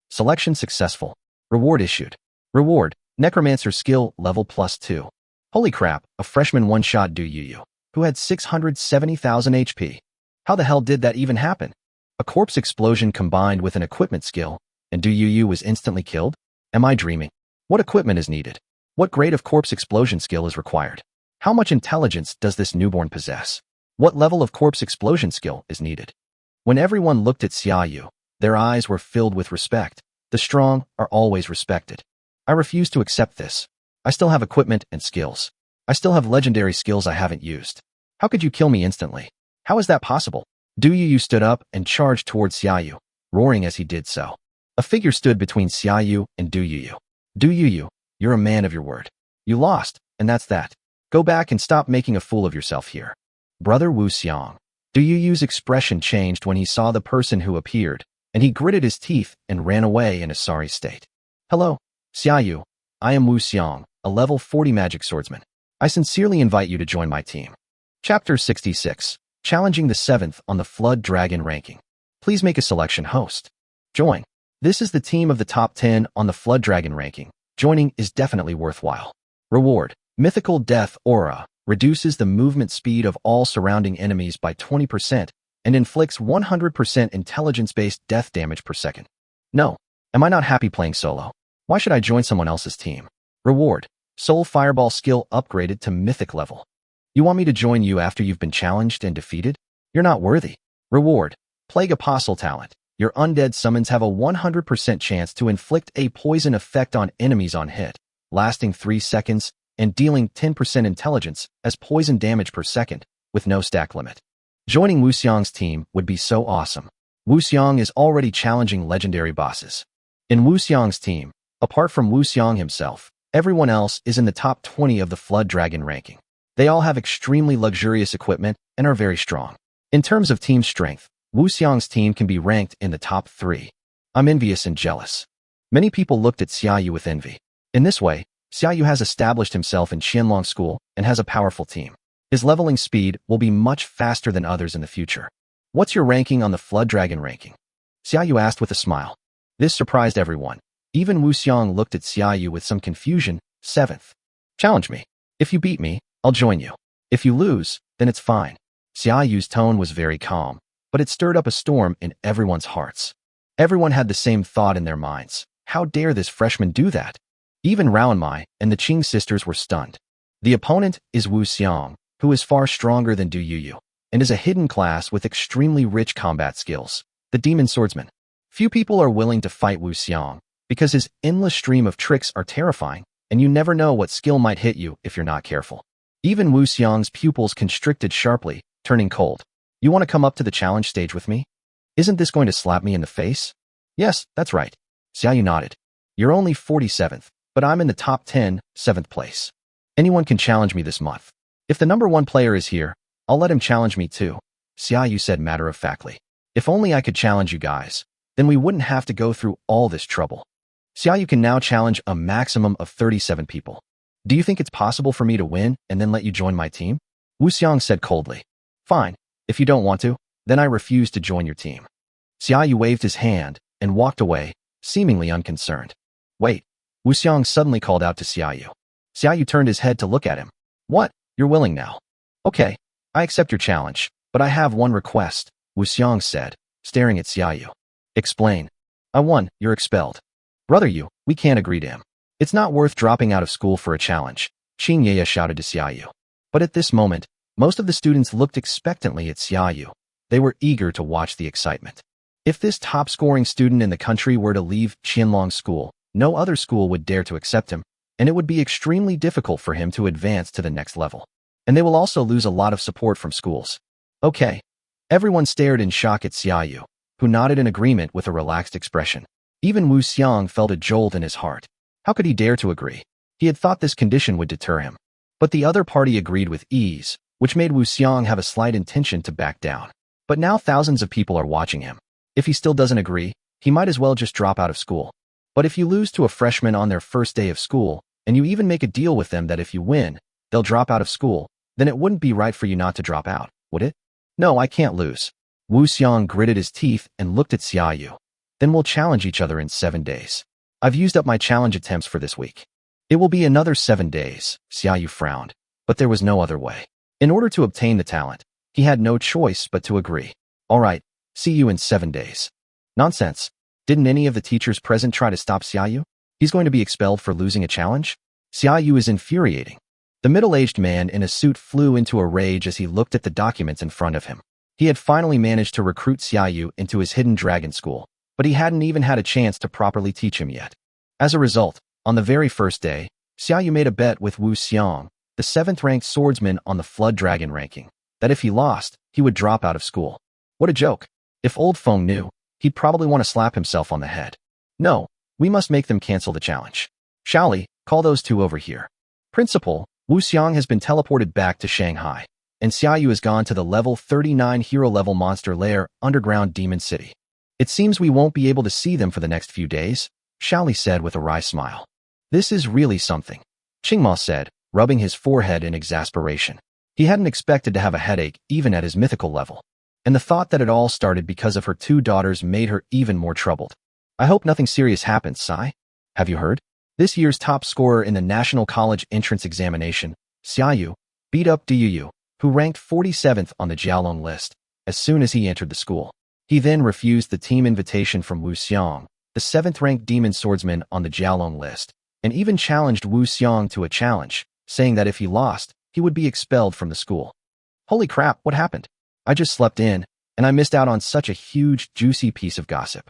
Selection successful. Reward issued. Reward, Necromancer skill level +2. Holy crap, a freshman one-shot Du Yuyu, who had 670,000 HP. How the hell did that even happen? A corpse explosion combined with an equipment skill, and Du Yuyu was instantly killed? Am I dreaming? What equipment is needed? What grade of corpse explosion skill is required? How much intelligence does this newborn possess? What level of corpse explosion skill is needed? When everyone looked at Xiaoyu, their eyes were filled with respect. The strong are always respected. I refuse to accept this. I still have equipment and skills. I still have legendary skills I haven't used. How could you kill me instantly? How is that possible? Du Yuyu stood up and charged towards Xiaoyu, roaring as he did so. A figure stood between Xiaoyu and Du Yuyu. Du Yuyu, you're a man of your word. You lost, and that's that. Go back and stop making a fool of yourself here. Brother Wu Xiang. Du Yuyu's expression changed when he saw the person who appeared, and he gritted his teeth and ran away in a sorry state. Hello, Xiaoyu. I am Wu Xiang, a level 40 magic swordsman. I sincerely invite you to join my team. Chapter 66. Challenging the 7th on the Flood Dragon ranking. Please make a selection host. Join. This is the team of the top 10 on the Flood Dragon ranking. Joining is definitely worthwhile. Reward. Mythical Death Aura reduces the movement speed of all surrounding enemies by 20% and inflicts 100% intelligence-based death damage per second. No. Am I not happy playing solo? Why should I join someone else's team? Reward. Soul Fireball skill upgraded to Mythic level. You want me to join you after you've been challenged and defeated? You're not worthy. Reward. Plague Apostle talent. Your undead summons have a 100% chance to inflict a poison effect on enemies on hit, lasting 3 seconds, and dealing 10% intelligence as poison damage per second, with no stack limit. Joining Wuxiang's team would be so awesome. Wuxiang is already challenging legendary bosses. In Wuxiang's team, apart from Wuxiang himself, everyone else is in the top 20 of the Flood Dragon ranking. They all have extremely luxurious equipment and are very strong. In terms of team strength, Wuxiang's team can be ranked in the top 3. I'm envious and jealous. Many people looked at Xiaoyu with envy. In this way, Xiaoyu has established himself in Qianlong School and has a powerful team. His leveling speed will be much faster than others in the future. What's your ranking on the Flood Dragon ranking? Xiaoyu asked with a smile. This surprised everyone. Even Wuxiang looked at Xiaoyu with some confusion. 7th. Challenge me. If you beat me, I'll join you. If you lose, then it's fine. Xiaoyu's tone was very calm, but it stirred up a storm in everyone's hearts. Everyone had the same thought in their minds. How dare this freshman do that? Even Raoenmai and the Qing sisters were stunned. The opponent is Wuxiang, who is far stronger than Du Yuyu, and is a hidden class with extremely rich combat skills, the Demon Swordsman. Few people are willing to fight Wuxiang, because his endless stream of tricks are terrifying, and you never know what skill might hit you if you're not careful. Even Wuxiang's pupils constricted sharply, turning cold. You want to come up to the challenge stage with me? Isn't this going to slap me in the face? Yes, that's right. Xiaoyu nodded. You're only 47th, but I'm in the top 10, 7th place. Anyone can challenge me this month. If the number 1 player is here, I'll let him challenge me too, Xiaoyu said matter-of-factly. If only I could challenge you guys, then we wouldn't have to go through all this trouble. Xiaoyu can now challenge a maximum of 37 people. Do you think it's possible for me to win and then let you join my team? Wuxiang said coldly. Fine, if you don't want to, then I refuse to join your team. Xiaoyu waved his hand and walked away, seemingly unconcerned. Wait, Wuxiang suddenly called out to Xiaoyu. Xiaoyu turned his head to look at him. What? You're willing now? Okay, I accept your challenge, but I have one request, Wuxiang said, staring at Xiaoyu. Explain. I won, you're expelled. Brother Yu, we can't agree to him. It's not worth dropping out of school for a challenge, Qing Yeye shouted to Xiaoyu. But at this moment, most of the students looked expectantly at Xiaoyu. They were eager to watch the excitement. If this top-scoring student in the country were to leave Qianlong School, no other school would dare to accept him, and it would be extremely difficult for him to advance to the next level. And they will also lose a lot of support from schools. Okay. Everyone stared in shock at Xiaoyu, who nodded in agreement with a relaxed expression. Even Wuxiang felt a jolt in his heart. How could he dare to agree? He had thought this condition would deter him. But the other party agreed with ease, which made Wuxiang have a slight intention to back down. But now thousands of people are watching him. If he still doesn't agree, he might as well just drop out of school. But if you lose to a freshman on their first day of school, and you even make a deal with them that if you win, they'll drop out of school, then it wouldn't be right for you not to drop out, would it? No, I can't lose. Wuxiang gritted his teeth and looked at Xiaoyu. Then we'll challenge each other in 7 days. I've used up my challenge attempts for this week. It will be another 7 days, Xiaoyu frowned, but there was no other way. In order to obtain the talent, he had no choice but to agree. All right, see you in 7 days. Nonsense. Didn't any of the teachers present try to stop Xiaoyu? He's going to be expelled for losing a challenge? Xiaoyu is infuriating. The middle-aged man in a suit flew into a rage as he looked at the documents in front of him. He had finally managed to recruit Xiaoyu into his hidden dragon school, but he hadn't even had a chance to properly teach him yet. As a result, on the very first day, Xiaoyu made a bet with Wuxiang, the 7th-ranked swordsman on the Flood Dragon ranking, that if he lost, he would drop out of school. What a joke. If Old Feng knew, he'd probably want to slap himself on the head. No, we must make them cancel the challenge. Shaoli, call those two over here. Principal, Wuxiang has been teleported back to Shanghai, and Xiaoyu has gone to the level 39 hero-level monster lair, Underground Demon City. It seems we won't be able to see them for the next few days, Shaoli said with a wry smile. This is really something, Qingma said, rubbing his forehead in exasperation. He hadn't expected to have a headache even at his mythical level, and the thought that it all started because of her 2 daughters made her even more troubled. I hope nothing serious happens, Sai. Have you heard? This year's top scorer in the National College Entrance Examination, Xiaoyu, beat up Du Yuyu, who ranked 47th on the Jiaolong list, as soon as he entered the school. He then refused the team invitation from Wuxiang, the 7th-ranked demon swordsman on the Jiaolong list, and even challenged Wu Xiang to a challenge, saying that if he lost, he would be expelled from the school. Holy crap, what happened? I just slept in, and I missed out on such a huge, juicy piece of gossip.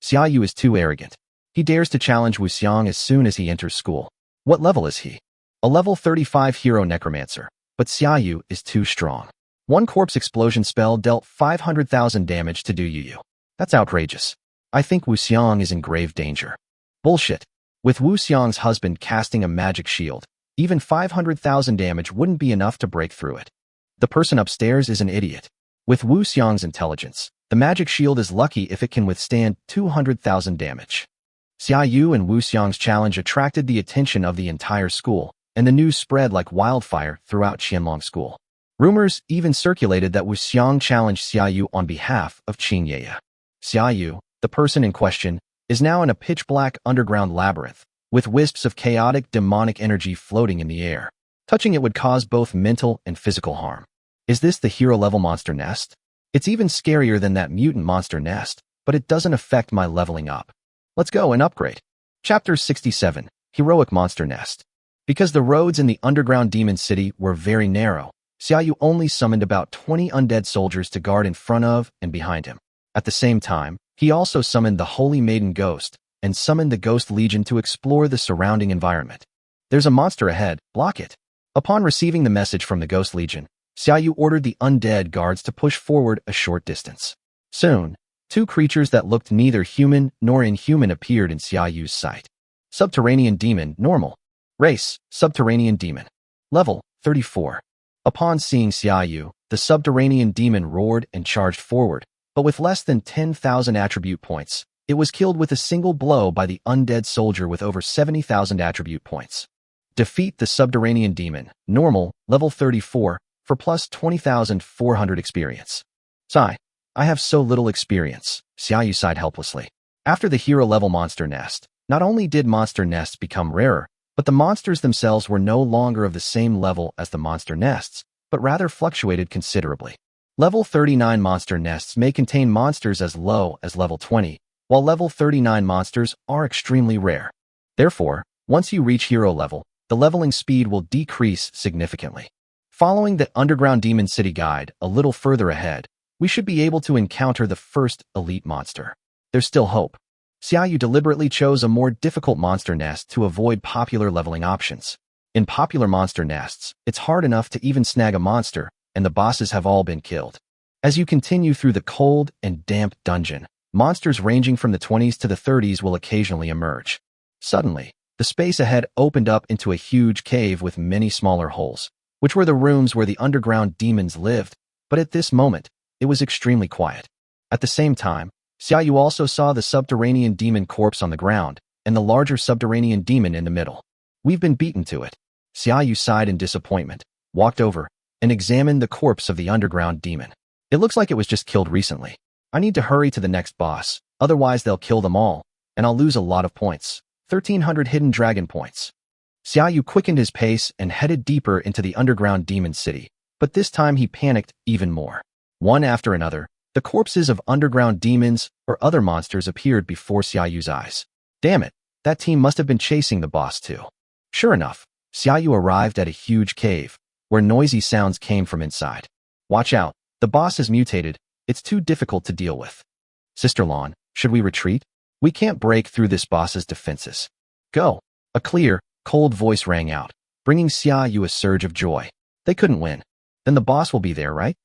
Xia Yu is too arrogant. He dares to challenge Wu Xiang as soon as he enters school. What level is he? A level 35 hero necromancer, but Xia Yu is too strong. One corpse explosion spell dealt 500,000 damage to Du Yu. That's outrageous. I think Wu Xiang is in grave danger. Bullshit. With Wu Xiang's husband casting a magic shield, even 500,000 damage wouldn't be enough to break through it. The person upstairs is an idiot. With Wu Xiang's intelligence, the magic shield is lucky if it can withstand 200,000 damage. Xia Yu and Wu Xiang's challenge attracted the attention of the entire school, and the news spread like wildfire throughout Qianlong School. Rumors even circulated that Wu Xiang challenged Xia Yu on behalf of Qing Ye. Xia Yu, the person in question, is now in a pitch-black underground labyrinth, with wisps of chaotic demonic energy floating in the air. Touching it would cause both mental and physical harm. Is this the hero-level monster nest? It's even scarier than that mutant monster nest, but it doesn't affect my leveling up. Let's go and upgrade. Chapter 67, Heroic Monster Nest. Because the roads in the underground demon city were very narrow, Xia Yu only summoned about 20 undead soldiers to guard in front of and behind him. At the same time, he also summoned the Holy Maiden Ghost and summoned the Ghost Legion to explore the surrounding environment. There's a monster ahead, block it. Upon receiving the message from the Ghost Legion, Xia Yu ordered the undead guards to push forward a short distance. Soon, two creatures that looked neither human nor inhuman appeared in Xia Yu's sight. Subterranean Demon, Normal. Race, Subterranean Demon. Level, 34. Upon seeing Xia Yu, the Subterranean Demon roared and charged forward, but with less than 10,000 attribute points, it was killed with a single blow by the undead soldier with over 70,000 attribute points. Defeat the Subterranean Demon, Normal, Level 34, for plus 20,400 experience. Sigh. I have so little experience, Xia Yu sighed helplessly. After the hero-level monster nest, not only did monster nests become rarer, but the monsters themselves were no longer of the same level as the monster nests, but rather fluctuated considerably. Level 39 monster nests may contain monsters as low as level 20, while level 39 monsters are extremely rare. Therefore, once you reach hero level, the leveling speed will decrease significantly. Following the Underground Demon City guide a little further ahead, we should be able to encounter the first elite monster. There's still hope. Xia Yu deliberately chose a more difficult monster nest to avoid popular leveling options. In popular monster nests, it's hard enough to even snag a monster, and the bosses have all been killed. As you continue through the cold and damp dungeon, monsters ranging from the 20s to the 30s will occasionally emerge. Suddenly, the space ahead opened up into a huge cave with many smaller holes, which were the rooms where the underground demons lived, but at this moment, it was extremely quiet. At the same time, Xia Yu also saw the subterranean demon corpse on the ground, and the larger subterranean demon in the middle. We've been beaten to it. Xia Yu sighed in disappointment, walked over, and examined the corpse of the underground demon. It looks like it was just killed recently. I need to hurry to the next boss, otherwise they'll kill them all, and I'll lose a lot of points. 1,300 hidden dragon points. Xia Yu quickened his pace and headed deeper into the underground demon city, but this time he panicked even more. One after another, the corpses of underground demons or other monsters appeared before Xia Yu's eyes. Damn it, that team must have been chasing the boss too. Sure enough, Xia Yu arrived at a huge cave, where noisy sounds came from inside. Watch out, the boss is mutated, it's too difficult to deal with. Sister Lan, should we retreat? We can't break through this boss's defenses. Go. A clear, cold voice rang out, bringing Xia Yu a surge of joy. They couldn't win. Then the boss will be there, right?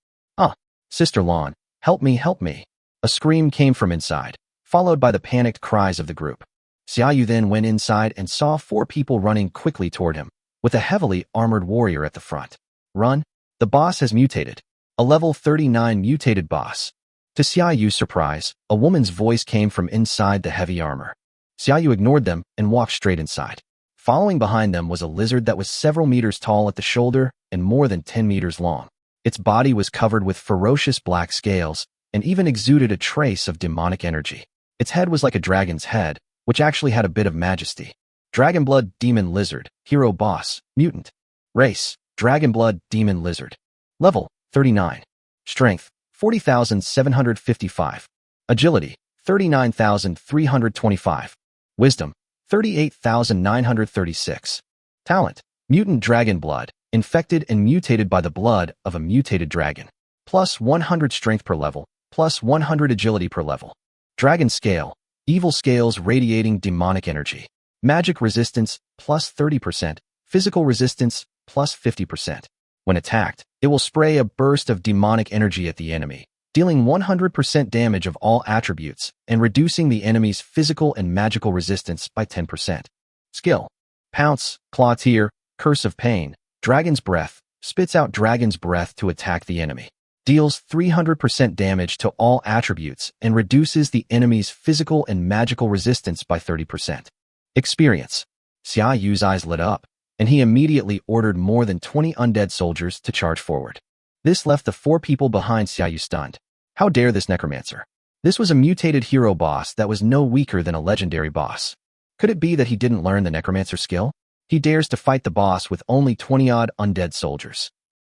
Sister Lan, help me, help me. A scream came from inside, followed by the panicked cries of the group. Xia Yu then went inside and saw 4 people running quickly toward him, with a heavily armored warrior at the front. Run. The boss has mutated. A level 39 mutated boss. To Xia Yu's surprise, a woman's voice came from inside the heavy armor. Xia Yu ignored them and walked straight inside. Following behind them was a lizard that was several meters tall at the shoulder and more than 10 meters long. Its body was covered with ferocious black scales and even exuded a trace of demonic energy. Its head was like a dragon's head, which actually had a bit of majesty. Dragonblood Demon Lizard, Hero Boss, Mutant. Race, Dragonblood Demon Lizard. Level, 39. Strength, 40,755. Agility, 39,325. Wisdom, 38,936. Talent. Mutant Dragon Blood. Infected and mutated by the blood of a mutated dragon. Plus 100 strength per level. Plus 100 agility per level. Dragon Scale. Evil scales radiating demonic energy. Magic resistance, plus 30%. Physical resistance, plus 50%. When attacked, it will spray a burst of demonic energy at the enemy, dealing 100% damage of all attributes and reducing the enemy's physical and magical resistance by 10%. Skill. Pounce, Claw Tier, Curse of Pain, Dragon's Breath, spits out Dragon's Breath to attack the enemy. Deals 300% damage to all attributes and reduces the enemy's physical and magical resistance by 30%. Experience. Xia Yu's eyes lit up, and he immediately ordered more than 20 undead soldiers to charge forward. This left the 4 people behind Xia Yu stunned. How dare this necromancer? This was a mutated hero boss that was no weaker than a legendary boss. Could it be that he didn't learn the necromancer skill? He dares to fight the boss with only 20-odd undead soldiers.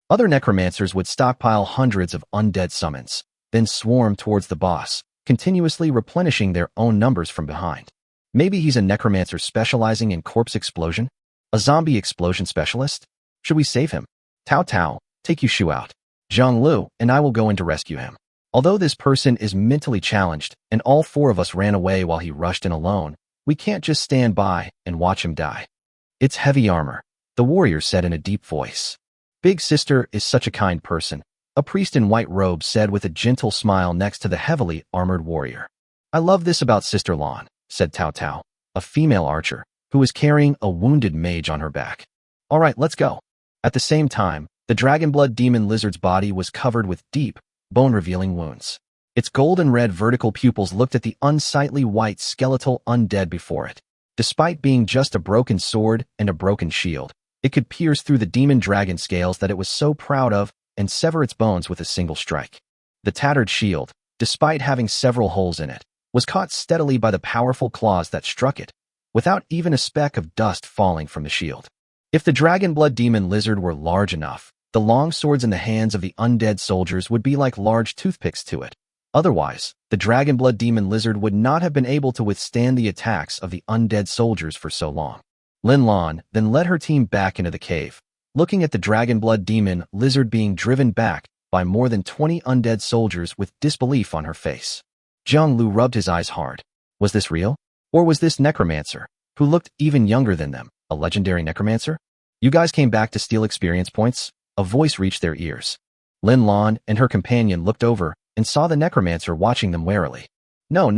Other necromancers would stockpile hundreds of undead summons, then swarm towards the boss, continuously replenishing their own numbers from behind. Maybe he's a necromancer specializing in corpse explosion? A zombie explosion specialist? Should we save him? Tao Tao, take Yushu out. Zhang Lu and I will go in to rescue him. Although this person is mentally challenged and all 4 of us ran away while he rushed in alone, we can't just stand by and watch him die. It's heavy armor, the warrior said in a deep voice. Big Sister is such a kind person, a priest in white robe said with a gentle smile next to the heavily armored warrior. I love this about Sister Lan, said Tao Tao, a female archer, who was carrying a wounded mage on her back. All right, let's go. At the same time, the Dragonblood demon lizard's body was covered with deep, bone-revealing wounds. Its golden red vertical pupils looked at the unsightly white skeletal undead before it. Despite being just a broken sword and a broken shield, it could pierce through the demon dragon scales that it was so proud of and sever its bones with a single strike. The tattered shield, despite having several holes in it, was caught steadily by the powerful claws that struck it, without even a speck of dust falling from the shield. If the Dragonblood demon lizard were large enough, the long swords in the hands of the undead soldiers would be like large toothpicks to it. Otherwise, the Dragonblood demon lizard would not have been able to withstand the attacks of the undead soldiers for so long. Lin Lan then led her team back into the cave, looking at the Dragonblood demon lizard being driven back by more than 20 undead soldiers with disbelief on her face. Zhang Lu rubbed his eyes hard. Was this real? Or was this necromancer, who looked even younger than them, a legendary necromancer? You guys came back to steal experience points? A voice reached their ears. Lin Lan and her companion looked over and saw the necromancer watching them warily. No,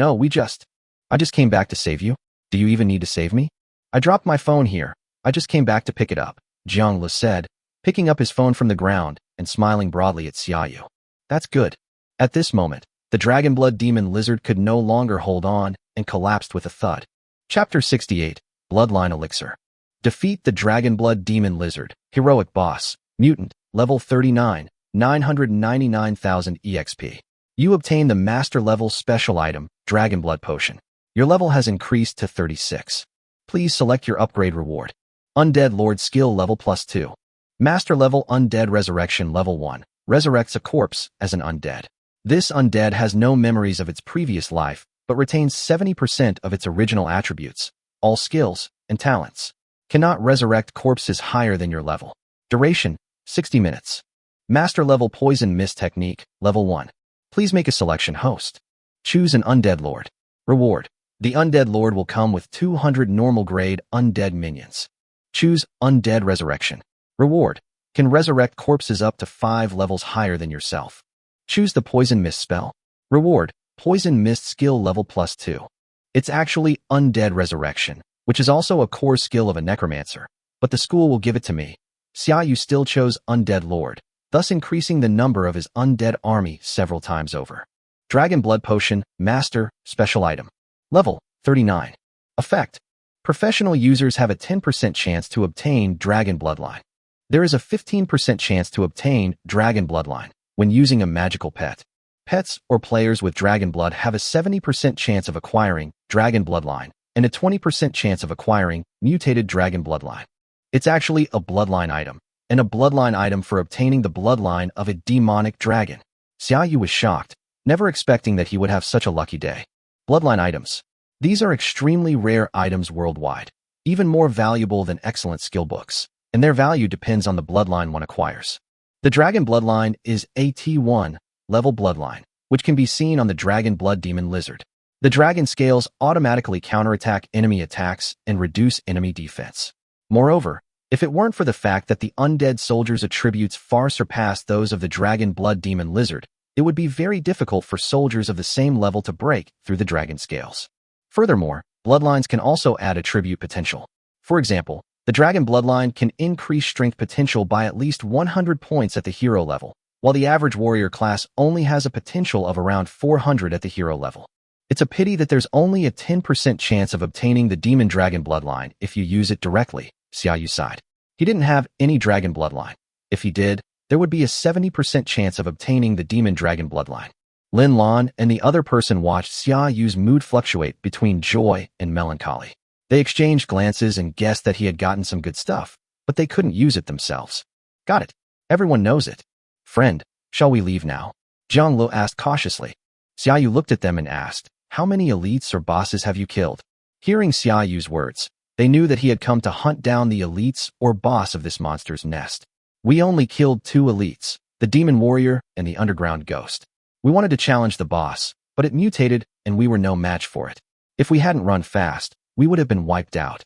I just came back to save you. Do you even need to save me? I dropped my phone here. I just came back to pick it up, Zhang Lu said, picking up his phone from the ground and smiling broadly at Xia Yu. That's good. At this moment, the Dragonblood demon lizard could no longer hold on and collapsed with a thud. Chapter 68, Bloodline Elixir. Defeat the Dragonblood demon lizard, heroic boss, mutant, level 39, 999,000 EXP. You obtain the master level special item, Dragonblood Potion. Your level has increased to 36. Please select your upgrade reward. Undead Lord skill level +2. Master level Undead Resurrection level 1. Resurrects a corpse as an undead. This undead has no memories of its previous life, but retains 70% of its original attributes, all skills, and talents. Cannot resurrect corpses higher than your level. Duration, 60 minutes. Master level Poison Mist Technique, level 1. Please make a selection host. Choose an Undead Lord. Reward. The Undead Lord will come with 200 normal grade undead minions. Choose Undead Resurrection. Reward. Can resurrect corpses up to 5 levels higher than yourself. Choose the Poison Mist spell. Reward. Poison Mist skill level +2. It's actually Undead Resurrection, which is also a core skill of a necromancer, but the school will give it to me. Xia Yu still chose Undead Lord, thus increasing the number of his undead army several times over. Dragonblood Potion, Master, Special Item. Level, 39. Effect. Professional users have a 10% chance to obtain Dragon Bloodline. There is a 15% chance to obtain Dragon Bloodline when using a magical pet. Pets or players with Dragon Blood have a 70% chance of acquiring Dragon Bloodline and a 20% chance of acquiring Mutated Dragon Bloodline. It's actually a bloodline item, and a bloodline item for obtaining the bloodline of a demonic dragon. Xia Yu was shocked, never expecting that he would have such a lucky day. Bloodline items. These are extremely rare items worldwide, even more valuable than excellent skill books, and their value depends on the bloodline one acquires. The Dragon Bloodline is a T1 level bloodline, which can be seen on the Dragon Blood Demon Lizard. The dragon scales automatically counterattack enemy attacks and reduce enemy defense. Moreover, if it weren't for the fact that the undead soldier's attributes far surpass those of the Dragon Blood Demon Lizard, it would be very difficult for soldiers of the same level to break through the dragon scales. Furthermore, bloodlines can also add attribute potential. For example, the Dragon Bloodline can increase strength potential by at least 100 points at the hero level, while the average warrior class only has a potential of around 400 at the hero level. It's a pity that there's only a 10% chance of obtaining the Demon Dragon Bloodline if you use it directly, Xiaoyu sighed. He didn't have any Dragon Bloodline. If he did, there would be a 70% chance of obtaining the Demon Dragon Bloodline. Lin Lan and the other person watched Xiaoyu's mood fluctuate between joy and melancholy. They exchanged glances and guessed that he had gotten some good stuff, but they couldn't use it themselves. Got it. Everyone knows it. Friend, shall we leave now? Zhang Lu asked cautiously. Xiaoyu looked at them and asked, how many elites or bosses have you killed? Hearing Xiaoyu's words, they knew that he had come to hunt down the elites or boss of this monster's nest. We only killed 2 elites, the Demon Warrior and the Underground Ghost. We wanted to challenge the boss, but it mutated and we were no match for it. If we hadn't run fast, we would have been wiped out.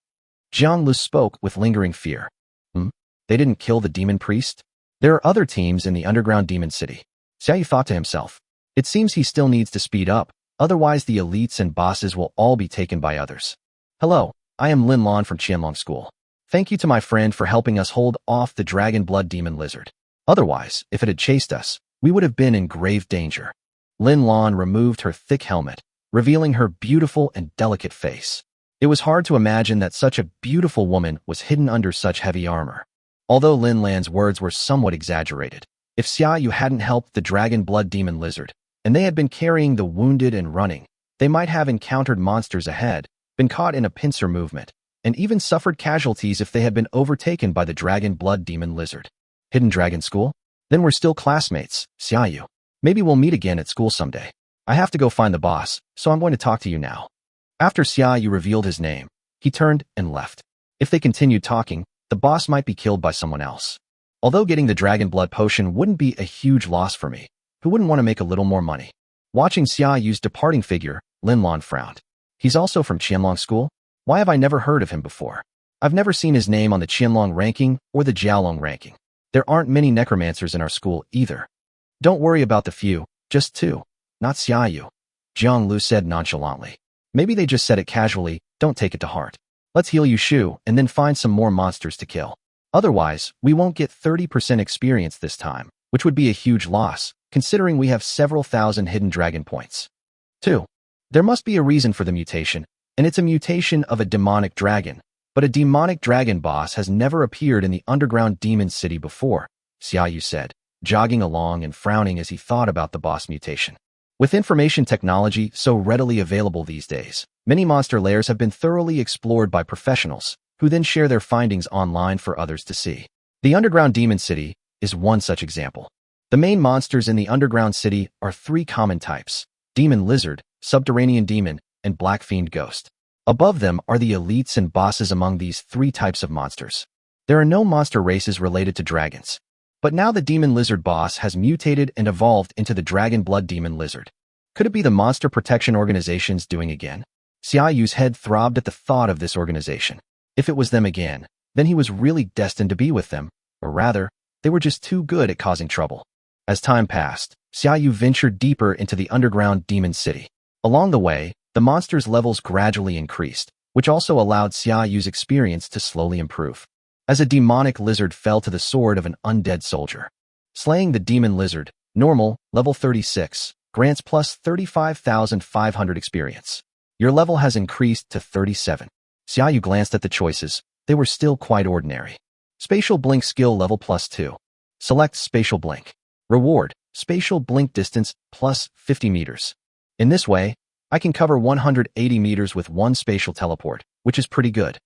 Zhang Lu spoke with lingering fear. They didn't kill the demon priest? There are other teams in the underground demon city. Xiaoyu thought to himself. It seems he still needs to speed up, otherwise the elites and bosses will all be taken by others. Hello, I am Lin Lan from Qianlong School. Thank you to my friend for helping us hold off the Dragon Blood Demon Lizard. Otherwise, if it had chased us, we would have been in grave danger. Lin Lan removed her thick helmet, revealing her beautiful and delicate face. It was hard to imagine that such a beautiful woman was hidden under such heavy armor. Although Lin Lan's words were somewhat exaggerated, if Xiaoyu hadn't helped the Dragon Blood Demon Lizard, and they had been carrying the wounded and running, they might have encountered monsters ahead, been caught in a pincer movement, and even suffered casualties if they had been overtaken by the Dragon Blood Demon Lizard. Hidden Dragon School? Then we're still classmates, Xiaoyu. Maybe we'll meet again at school someday. I have to go find the boss, so I'm going to talk to you now. After Xiaoyu revealed his name, he turned and left. If they continued talking, the boss might be killed by someone else. Although getting the Dragon Blood Potion wouldn't be a huge loss for me, who wouldn't want to make a little more money? Watching Xiaoyu's departing figure, Lin Lan frowned. He's also from Qianlong School? Why have I never heard of him before? I've never seen his name on the Qianlong ranking or the Jiaolong ranking. There aren't many necromancers in our school either. Don't worry about the few, just 2. Not Xiaoyu. Zhang Lu said nonchalantly. Maybe they just said it casually, don't take it to heart. Let's heal you Shu and then find some more monsters to kill. Otherwise, we won't get 30% experience this time, which would be a huge loss, considering we have several thousand hidden dragon points. 2. There must be a reason for the mutation, and it's a mutation of a demonic dragon, but a demonic dragon boss has never appeared in the underground demon city before, Xiaoyu said, jogging along and frowning as he thought about the boss mutation. With information technology so readily available these days, many monster lairs have been thoroughly explored by professionals, who then share their findings online for others to see. The underground demon city is one such example. The main monsters in the underground city are 3 common types: demon lizard, subterranean demon, and black fiend ghost. Above them are the elites and bosses among these 3 types of monsters. There are no monster races related to dragons. But now the demon lizard boss has mutated and evolved into the Dragon Blood Demon Lizard. Could it be the Monster Protection Organization's doing again? Xiaoyu's head throbbed at the thought of this organization. If it was them again, then he was really destined to be with them, or rather, they were just too good at causing trouble. As time passed, Xiaoyu ventured deeper into the underground demon city. Along the way, the monsters' levels gradually increased, which also allowed Xiaoyu's experience to slowly improve. As a demonic lizard fell to the sword of an undead soldier. Slaying the demon lizard, normal, level 36, grants plus 35,500 experience. Your level has increased to 37. Xiaoyu glanced at the choices. They were still quite ordinary. Spatial blink skill level plus 2. Select spatial blink. Reward, spatial blink distance plus 50 meters. In this way, I can cover 180 meters with 1 spatial teleport, which is pretty good.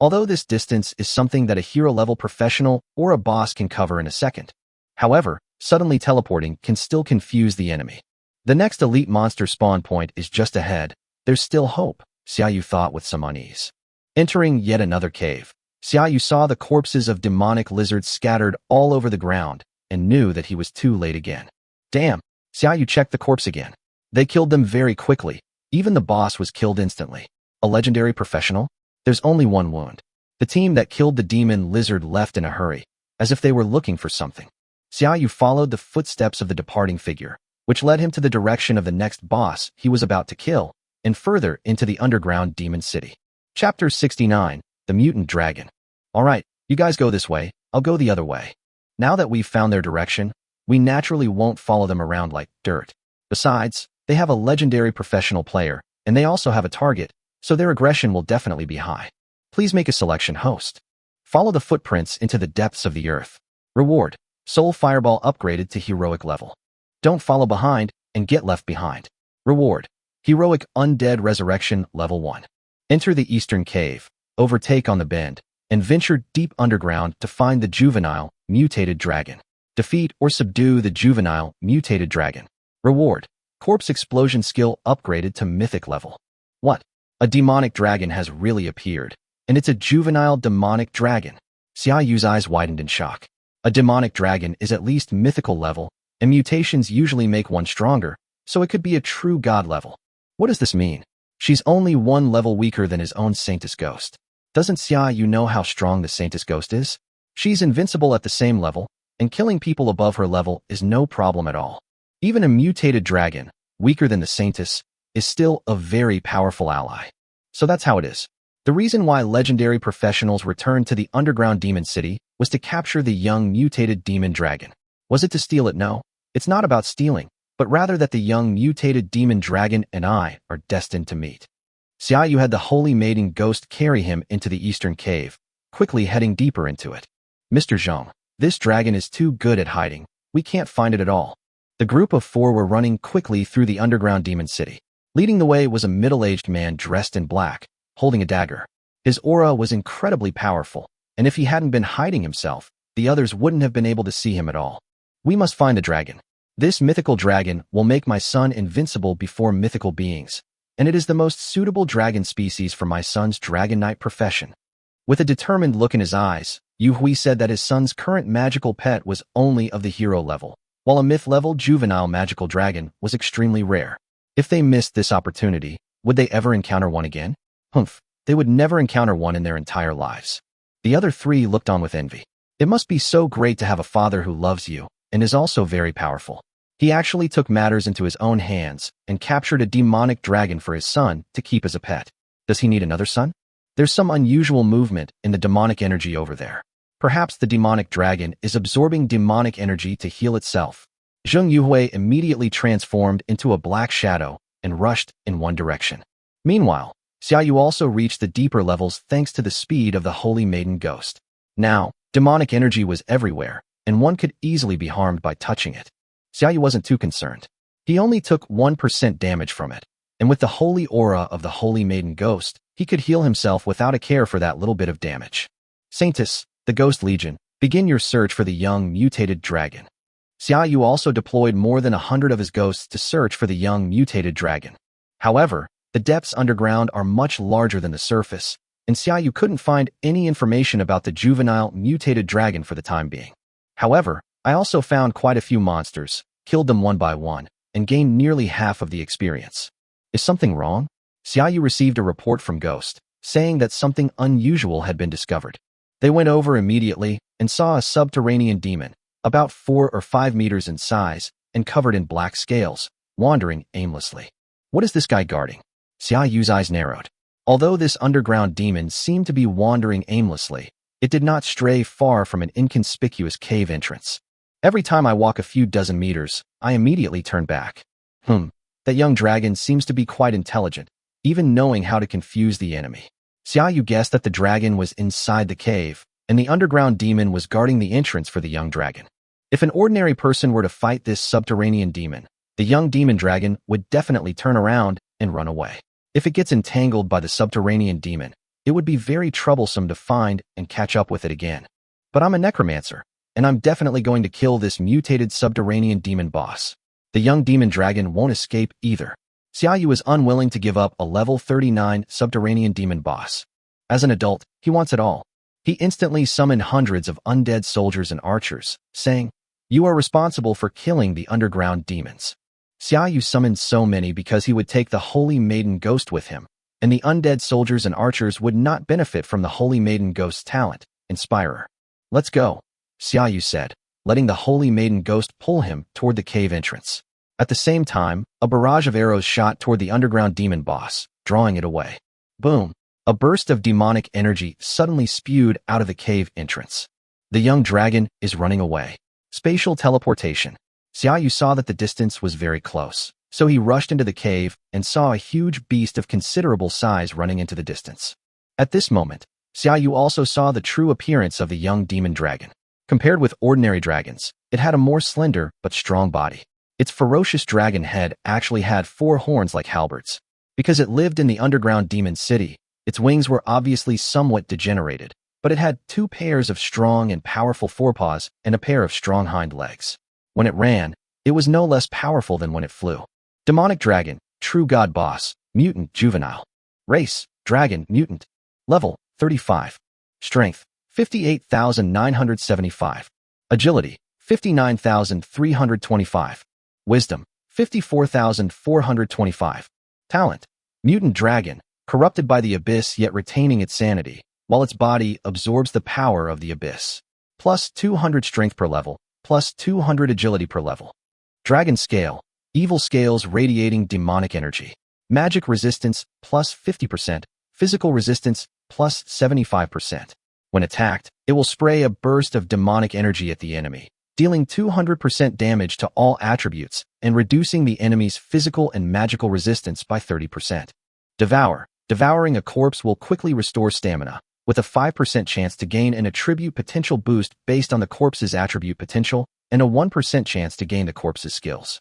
Although this distance is something that a hero-level professional or a boss can cover in a second. However, suddenly teleporting can still confuse the enemy. The next elite monster spawn point is just ahead. There's still hope, Xiaoyu thought with some unease. Entering yet another cave, Xiaoyu saw the corpses of demonic lizards scattered all over the ground and knew that he was too late again. Damn, Xiaoyu checked the corpse again. They killed them very quickly. Even the boss was killed instantly. A legendary professional? There's only one wound. The team that killed the demon lizard left in a hurry, as if they were looking for something. Xiaoyu followed the footsteps of the departing figure, which led him to the direction of the next boss he was about to kill, and further into the underground demon city. Chapter 69, The Mutant Dragon. Alright, you guys go this way, I'll go the other way. Now that we've found their direction, we naturally won't follow them around like dirt. Besides, they have a legendary professional player, and they also have a target, so their aggression will definitely be high. Please make a selection, host. Follow the footprints into the depths of the earth. Reward: Soul Fireball upgraded to heroic level. Don't follow behind and get left behind. Reward: Heroic Undead Resurrection level 1. Enter the Eastern Cave, overtake on the bend, and venture deep underground to find the juvenile, mutated dragon. Defeat or subdue the juvenile, mutated dragon. Reward: Corpse Explosion skill upgraded to mythic level. What? A demonic dragon has really appeared, and it's a juvenile demonic dragon. Xiaoyu's eyes widened in shock. A demonic dragon is at least mythical level, and mutations usually make one stronger, so it could be a true god level. What does this mean? She's only one level weaker than his own Saintess Ghost. Doesn't Xiaoyu know how strong the Saintess Ghost is? She's invincible at the same level, and killing people above her level is no problem at all. Even a mutated dragon, weaker than the Saintess, is still a very powerful ally. So that's how it is. The reason why legendary professionals returned to the underground demon city was to capture the young mutated demon dragon. Was it to steal it? No. It's not about stealing, but rather that the young mutated demon dragon and I are destined to meet. Xiaoyu had the Holy Maiden Ghost carry him into the eastern cave, quickly heading deeper into it. Mr. Zhong, this dragon is too good at hiding. We can't find it at all. The group of 4 were running quickly through the underground demon city. Leading the way was a middle-aged man dressed in black, holding a dagger. His aura was incredibly powerful, and if he hadn't been hiding himself, the others wouldn't have been able to see him at all. We must find the dragon. This mythical dragon will make my son invincible before mythical beings, and it is the most suitable dragon species for my son's Dragon Knight profession. With a determined look in his eyes, Yu Hui said that his son's current magical pet was only of the hero level, while a myth-level juvenile magical dragon was extremely rare. If they missed this opportunity, would they ever encounter one again? Humph, they would never encounter one in their entire lives. The other 3 looked on with envy. It must be so great to have a father who loves you and is also very powerful. He actually took matters into his own hands and captured a demonic dragon for his son to keep as a pet. Does he need another son? There's some unusual movement in the demonic energy over there. Perhaps the demonic dragon is absorbing demonic energy to heal itself. Zheng Yuhui immediately transformed into a black shadow and rushed in one direction. Meanwhile, Xiaoyu also reached the deeper levels thanks to the speed of the Holy Maiden Ghost. Now, demonic energy was everywhere, and one could easily be harmed by touching it. Xiaoyu wasn't too concerned. He only took 1% damage from it, and with the holy aura of the Holy Maiden Ghost, he could heal himself without a care for that little bit of damage. Saintess, the Ghost Legion, begin your search for the young mutated dragon. Xiaoyu also deployed more than 100 of his ghosts to search for the young mutated dragon. However, the depths underground are much larger than the surface, and Xiaoyu couldn't find any information about the juvenile mutated dragon for the time being. However, I also found quite a few monsters, killed them one by one, and gained nearly half of the experience. Is something wrong? Xiaoyu received a report from Ghost, saying that something unusual had been discovered. They went over immediately and saw a subterranean demon, about 4 or 5 meters in size and covered in black scales, wandering aimlessly. What is this guy guarding? Xiaoyu's eyes narrowed. Although this underground demon seemed to be wandering aimlessly, it did not stray far from an inconspicuous cave entrance. Every time I walk a few dozen meters, I immediately turn back. That young dragon seems to be quite intelligent, even knowing how to confuse the enemy. Xiaoyu guessed that the dragon was inside the cave, and the underground demon was guarding the entrance for the young dragon. If an ordinary person were to fight this subterranean demon, the young demon dragon would definitely turn around and run away. If it gets entangled by the subterranean demon, it would be very troublesome to find and catch up with it again. But I'm a necromancer, and I'm definitely going to kill this mutated subterranean demon boss. The young demon dragon won't escape either. Xiaoyu is unwilling to give up a level 39 subterranean demon boss. As an adult, he wants it all. He instantly summoned hundreds of undead soldiers and archers, saying, "You are responsible for killing the underground demons." Xiaoyu summoned so many because he would take the Holy Maiden Ghost with him, and the undead soldiers and archers would not benefit from the Holy Maiden Ghost's talent, Inspirer. "Let's go," Xiaoyu said, letting the Holy Maiden Ghost pull him toward the cave entrance. At the same time, a barrage of arrows shot toward the underground demon boss, drawing it away. Boom! A burst of demonic energy suddenly spewed out of the cave entrance. The young dragon is running away. Spatial teleportation. Xiaoyu saw that the distance was very close, so he rushed into the cave and saw a huge beast of considerable size running into the distance. At this moment, Xiaoyu also saw the true appearance of the young demon dragon. Compared with ordinary dragons, it had a more slender but strong body. Its ferocious dragon head actually had 4 horns like halberds. Because it lived in the underground demon city, its wings were obviously somewhat degenerated, but it had 2 pairs of strong and powerful forepaws and a pair of strong hind legs. When it ran, it was no less powerful than when it flew. Demonic dragon, true god boss, mutant juvenile. Race, dragon, mutant. Level, 35. Strength, 58,975. Agility, 59,325. Wisdom, 54,425. Talent, mutant dragon, corrupted by the abyss yet retaining its sanity, while its body absorbs the power of the abyss. Plus 200 strength per level, plus 200 agility per level. Dragon scale, evil scales radiating demonic energy. Magic resistance, plus 50%. Physical resistance, plus 75%. When attacked, it will spray a burst of demonic energy at the enemy, dealing 200% damage to all attributes and reducing the enemy's physical and magical resistance by 30%. Devour. Devouring a corpse will quickly restore stamina, with a 5% chance to gain an attribute potential boost based on the corpse's attribute potential and a 1% chance to gain the corpse's skills.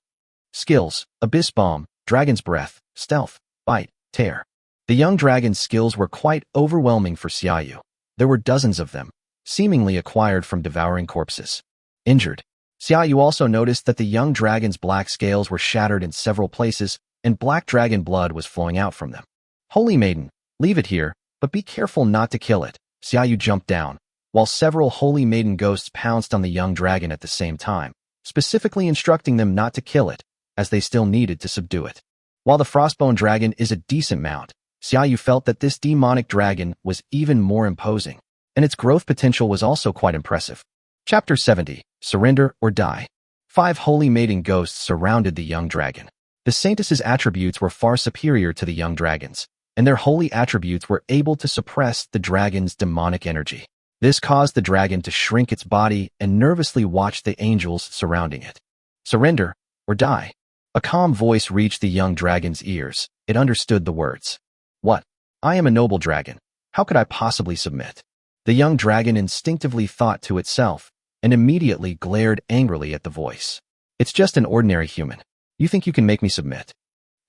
Skills: Abyss Bomb, Dragon's Breath, Stealth, Bite, Tear. The young dragon's skills were quite overwhelming for Xiaoyu. There were dozens of them, seemingly acquired from devouring corpses. Injured. Xiaoyu also noticed that the young dragon's black scales were shattered in several places, and black dragon blood was flowing out from them. Holy Maiden, leave it here, but be careful not to kill it. Xiaoyu jumped down, while several Holy Maiden ghosts pounced on the young dragon at the same time, specifically instructing them not to kill it, as they still needed to subdue it. While the Frostbone dragon is a decent mount, Xiaoyu felt that this demonic dragon was even more imposing, and its growth potential was also quite impressive. Chapter 70, Surrender or Die. 5 Holy Maiden ghosts surrounded the young dragon. The Saintess's attributes were far superior to the young dragon's, and their holy attributes were able to suppress the dragon's demonic energy. This caused the dragon to shrink its body and nervously watch the angels surrounding it. Surrender or die. A calm voice reached the young dragon's ears. It understood the words. What? I am a noble dragon. How could I possibly submit? The young dragon instinctively thought to itself and immediately glared angrily at the voice. It's just an ordinary human. You think you can make me submit?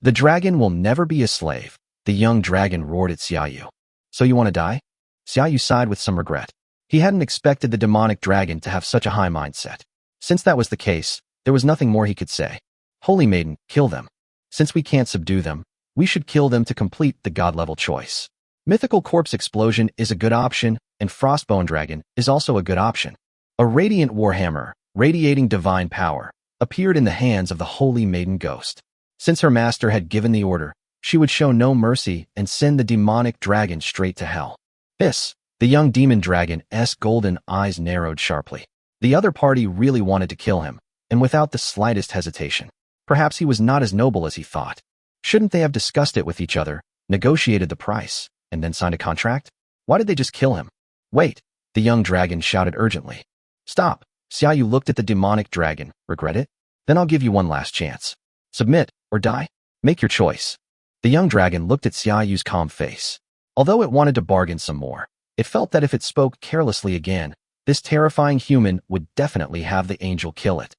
The dragon will never be a slave. The young dragon roared at Xiaoyu. So you want to die? Xiaoyu sighed with some regret. He hadn't expected the demonic dragon to have such a high mindset. Since that was the case, there was nothing more he could say. Holy Maiden, kill them. Since we can't subdue them, we should kill them to complete the god-level choice. Mythical Corpse Explosion is a good option, and Frostbone Dragon is also a good option. A radiant warhammer, radiating divine power, appeared in the hands of the Holy Maiden Ghost. Since her master had given the order, she would show no mercy and send the demonic dragon straight to hell. Hiss! The young demon dragon's golden eyes narrowed sharply. The other party really wanted to kill him, and without the slightest hesitation. Perhaps he was not as noble as he thought. Shouldn't they have discussed it with each other, negotiated the price, and then signed a contract? Why did they just kill him? Wait! The young dragon shouted urgently. Stop! Xiaoyu looked at the demonic dragon. Regret it? Then I'll give you one last chance. Submit or die? Make your choice. The young dragon looked at Xiaoyu's calm face. Although it wanted to bargain some more, it felt that if it spoke carelessly again, this terrifying human would definitely have the angel kill it.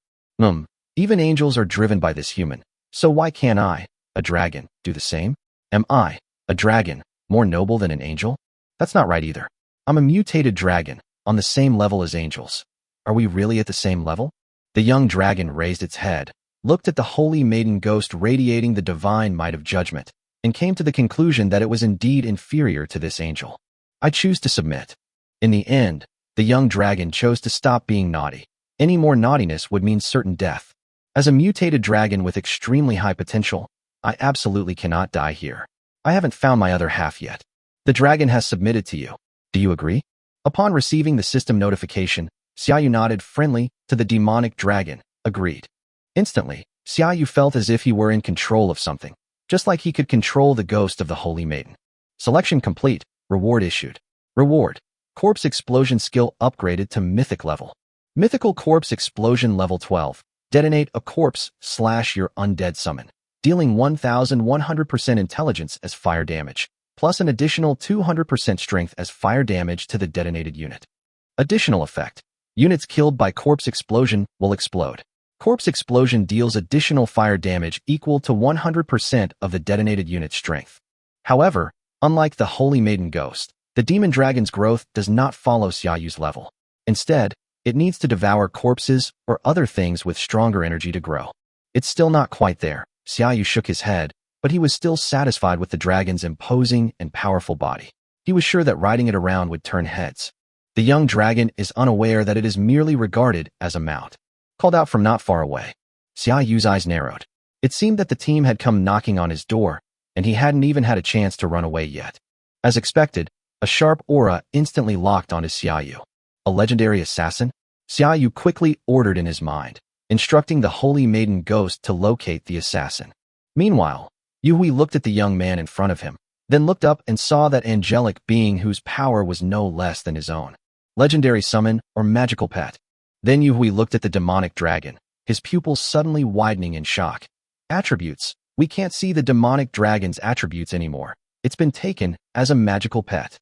Even angels are driven by this human, so why can't I, a dragon, do the same? Am I, a dragon, more noble than an angel? That's not right either. I'm a mutated dragon, on the same level as angels. Are we really at the same level? The young dragon raised its head, looked at the holy maiden ghost radiating the divine might of judgment, and came to the conclusion that it was indeed inferior to this angel. I choose to submit. In the end, the young dragon chose to stop being naughty. Any more naughtiness would mean certain death. As a mutated dragon with extremely high potential, I absolutely cannot die here. I haven't found my other half yet. The dragon has submitted to you. Do you agree? Upon receiving the system notification, Xiaoyu nodded friendly to the demonic dragon, agreed. Instantly, Xiaoyu felt as if he were in control of something, just like he could control the ghost of the holy maiden. Selection complete. Reward issued. Reward. Corpse Explosion skill upgraded to Mythic level. Mythical Corpse Explosion level 12. Detonate a corpse / your undead summon, dealing 1100% intelligence as fire damage, plus an additional 200% strength as fire damage to the detonated unit. Additional effect. Units killed by Corpse Explosion will explode. Corpse Explosion deals additional fire damage equal to 100% of the detonated unit's strength. However, unlike the Holy Maiden Ghost, the Demon Dragon's growth does not follow Xiaoyu's level. Instead, it needs to devour corpses or other things with stronger energy to grow. It's still not quite there. Xiaoyu shook his head, but he was still satisfied with the dragon's imposing and powerful body. He was sure that riding it around would turn heads. The young dragon is unaware that it is merely regarded as a mount. Called out from not far away. Xiaoyu's eyes narrowed. It seemed that the team had come knocking on his door, and he hadn't even had a chance to run away yet. As expected, a sharp aura instantly locked onto Xiaoyu. A legendary assassin? Xiaoyu quickly ordered in his mind, instructing the Holy Maiden Ghost to locate the assassin. Meanwhile, Yuhui looked at the young man in front of him, then looked up and saw that angelic being whose power was no less than his own. Legendary summon or magical pet. Then Yuhui looked at the demonic dragon, his pupils suddenly widening in shock. Attributes. We can't see the demonic dragon's attributes anymore. It's been taken as a magical pet.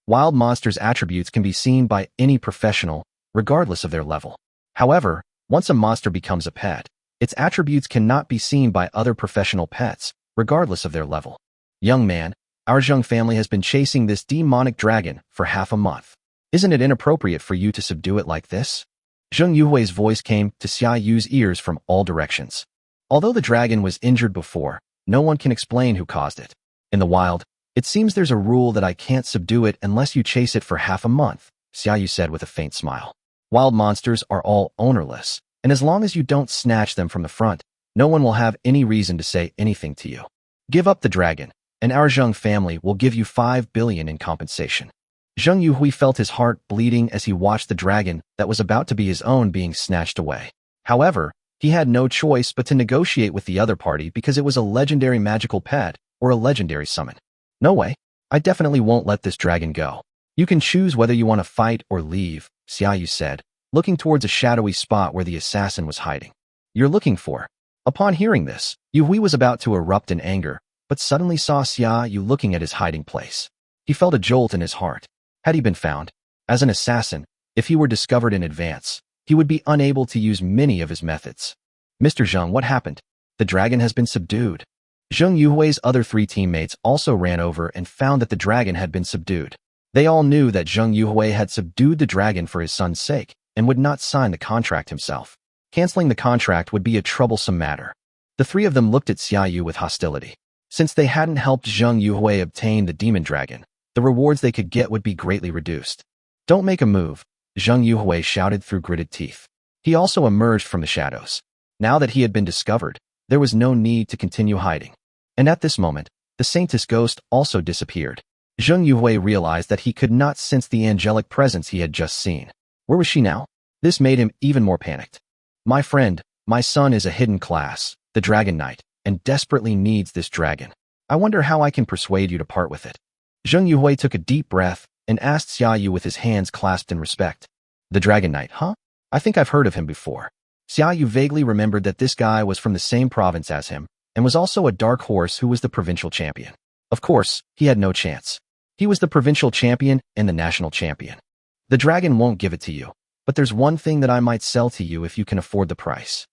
Wild monsters' attributes can be seen by any professional, regardless of their level. However, once a monster becomes a pet, its attributes cannot be seen by other professional pets, regardless of their level. Young man, our Zheng family has been chasing this demonic dragon for half a month. Isn't it inappropriate for you to subdue it like this? Zheng Yuhui's voice came to Xiaoyu's ears from all directions. Although the dragon was injured before, no one can explain who caused it. In the wild, it seems there's a rule that I can't subdue it unless you chase it for half a month, Xiaoyu said with a faint smile. Wild monsters are all ownerless, and as long as you don't snatch them from the front, no one will have any reason to say anything to you. Give up the dragon, and our Zheng family will give you 5 billion in compensation. Zheng Yuhui felt his heart bleeding as he watched the dragon that was about to be his own being snatched away. However, he had no choice but to negotiate with the other party because it was a legendary magical pet or a legendary summon. No way. I definitely won't let this dragon go. You can choose whether you want to fight or leave, Xiaoyu said, looking towards a shadowy spot where the assassin was hiding. You're looking for. Upon hearing this, Yuhui was about to erupt in anger, but suddenly saw Xiaoyu looking at his hiding place. He felt a jolt in his heart. Had he been found? As an assassin, if he were discovered in advance, he would be unable to use many of his methods. Mr. Zheng, what happened? The dragon has been subdued. Zheng Yuhui's other 3 teammates also ran over and found that the dragon had been subdued. They all knew that Zheng Yuhui had subdued the dragon for his son's sake and would not sign the contract himself. Canceling the contract would be a troublesome matter. The 3 of them looked at Xiaoyu with hostility. Since they hadn't helped Zheng Yuhui obtain the demon dragon, the rewards they could get would be greatly reduced. Don't make a move, Zheng Yuhui shouted through gritted teeth. He also emerged from the shadows. Now that he had been discovered, there was no need to continue hiding. And at this moment, the Saintess ghost also disappeared. Zheng Yuhui realized that he could not sense the angelic presence he had just seen. Where was she now? This made him even more panicked. My friend, my son is a hidden class, the Dragon Knight, and desperately needs this dragon. I wonder how I can persuade you to part with it. Zheng Yuhui took a deep breath and asked Xiaoyu with his hands clasped in respect. The Dragon Knight, huh? I think I've heard of him before. Xiaoyu vaguely remembered that this guy was from the same province as him and was also a dark horse who was the provincial champion. Of course, he had no chance. He was the provincial champion and the national champion. The dragon won't give it to you, but there's one thing that I might sell to you if you can afford the price.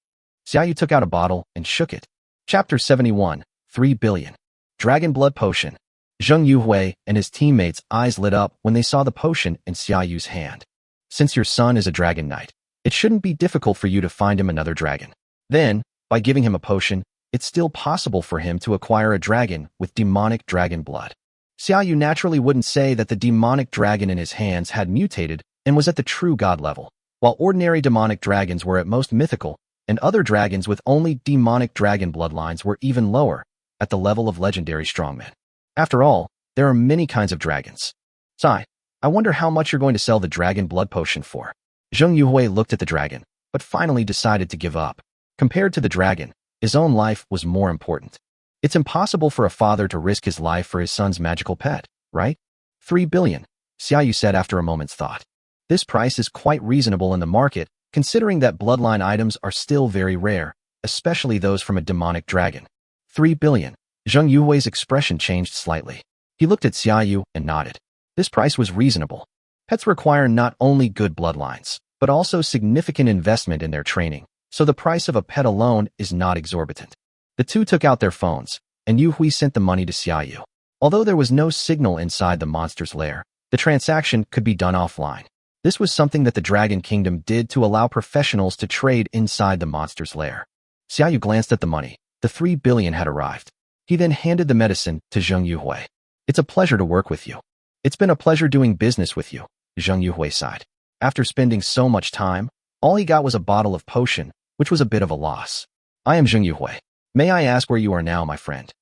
Xiaoyu took out a bottle and shook it. Chapter 71, 3 billion. Dragon Blood Potion. Zheng Yuhui and his teammates' eyes lit up when they saw the potion in Xiaoyu's hand. Since your son is a Dragon Knight, it shouldn't be difficult for you to find him another dragon. Then, By giving him a potion, it's still possible for him to acquire a dragon with demonic dragon blood. Xiaoyu naturally wouldn't say that the demonic dragon in his hands had mutated and was at the true god level, while ordinary demonic dragons were at most mythical, and other dragons with only demonic dragon bloodlines were even lower, at the level of legendary strongmen. After all, there are many kinds of dragons. Sai, I wonder how much you're going to sell the dragon blood potion for. Zheng Yuhui looked at the dragon, but finally decided to give up. Compared to the dragon, his own life was more important. It's impossible for a father to risk his life for his son's magical pet, right? 3 billion, Xiaoyu said after a moment's thought. This price is quite reasonable in the market, considering that bloodline items are still very rare, especially those from a demonic dragon. 3 billion. Zheng Yuhui's expression changed slightly. He looked at Xiaoyu and nodded. This price was reasonable. Pets require not only good bloodlines, but also significant investment in their training, so the price of a pet alone is not exorbitant. The two took out their phones, and Yuhui sent the money to Xiaoyu. Although there was no signal inside the monster's lair, the transaction could be done offline. This was something that the Dragon Kingdom did to allow professionals to trade inside the monster's lair. Xiaoyu glanced at the money. The 3 billion had arrived. He then handed the medicine to Zheng Yuhui. It's a pleasure to work with you. It's been a pleasure doing business with you, Zheng Yuhui sighed. After spending so much time, all he got was a bottle of potion, which was a bit of a loss. I am Zheng Yuhui. May I ask where you are now, my friend?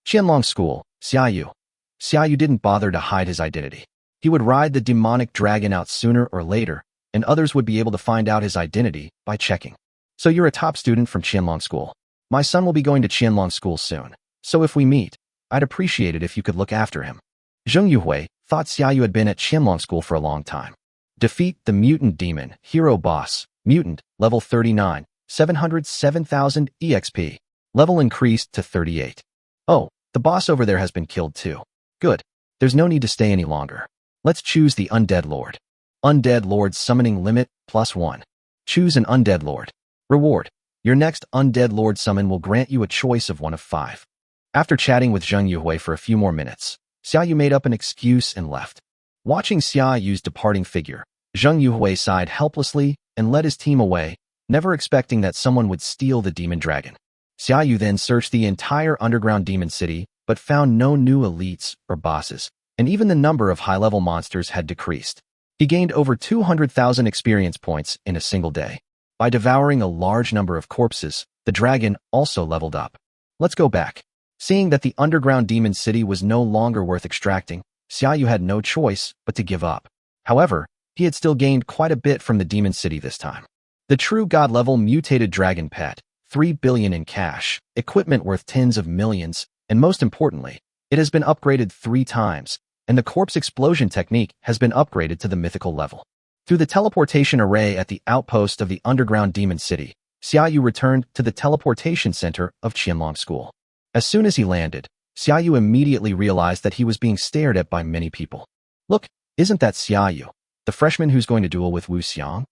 Qianlong School, Xiaoyu. Xiaoyu didn't bother to hide his identity. He would ride the demonic dragon out sooner or later, and others would be able to find out his identity by checking. So you're a top student from Qianlong School. My son will be going to Qianlong School soon, so if we meet, I'd appreciate it if you could look after him. Zheng Yuhui thought Xiaoyu had been at Qianlong School for a long time. Defeat the Mutant Demon, Hero Boss, Mutant, level 39, 707,000 EXP. Level increased to 38. Oh, the boss over there has been killed too. Good. There's no need to stay any longer. Let's choose the Undead Lord. Undead Lord summoning limit, +1. Choose an Undead Lord. Reward. Your next Undead Lord summon will grant you a choice of one of 5. After chatting with Zheng Yuhui for a few more minutes, Xiaoyu made up an excuse and left. Watching Xiaoyu's departing figure, Zheng Yuhui sighed helplessly and led his team away, never expecting that someone would steal the demon dragon. Xiaoyu then searched the entire underground demon city, but found no new elites or bosses, and even the number of high-level monsters had decreased. He gained over 200,000 experience points in a single day. By devouring a large number of corpses, the dragon also leveled up. Let's go back. Seeing that the underground demon city was no longer worth extracting, Xiaoyu had no choice but to give up. However, he had still gained quite a bit from the demon city this time. The true god-level mutated dragon pet, 3 billion in cash, equipment worth tens of millions, and most importantly, it has been upgraded 3 times, and the corpse explosion technique has been upgraded to the mythical level. Through the teleportation array at the outpost of the underground demon city, Xiaoyu returned to the teleportation center of Qianlong School. As soon as he landed, Xiaoyu immediately realized that he was being stared at by many people. Look, isn't that Xiaoyu, the freshman who's going to duel with Wu Xiang?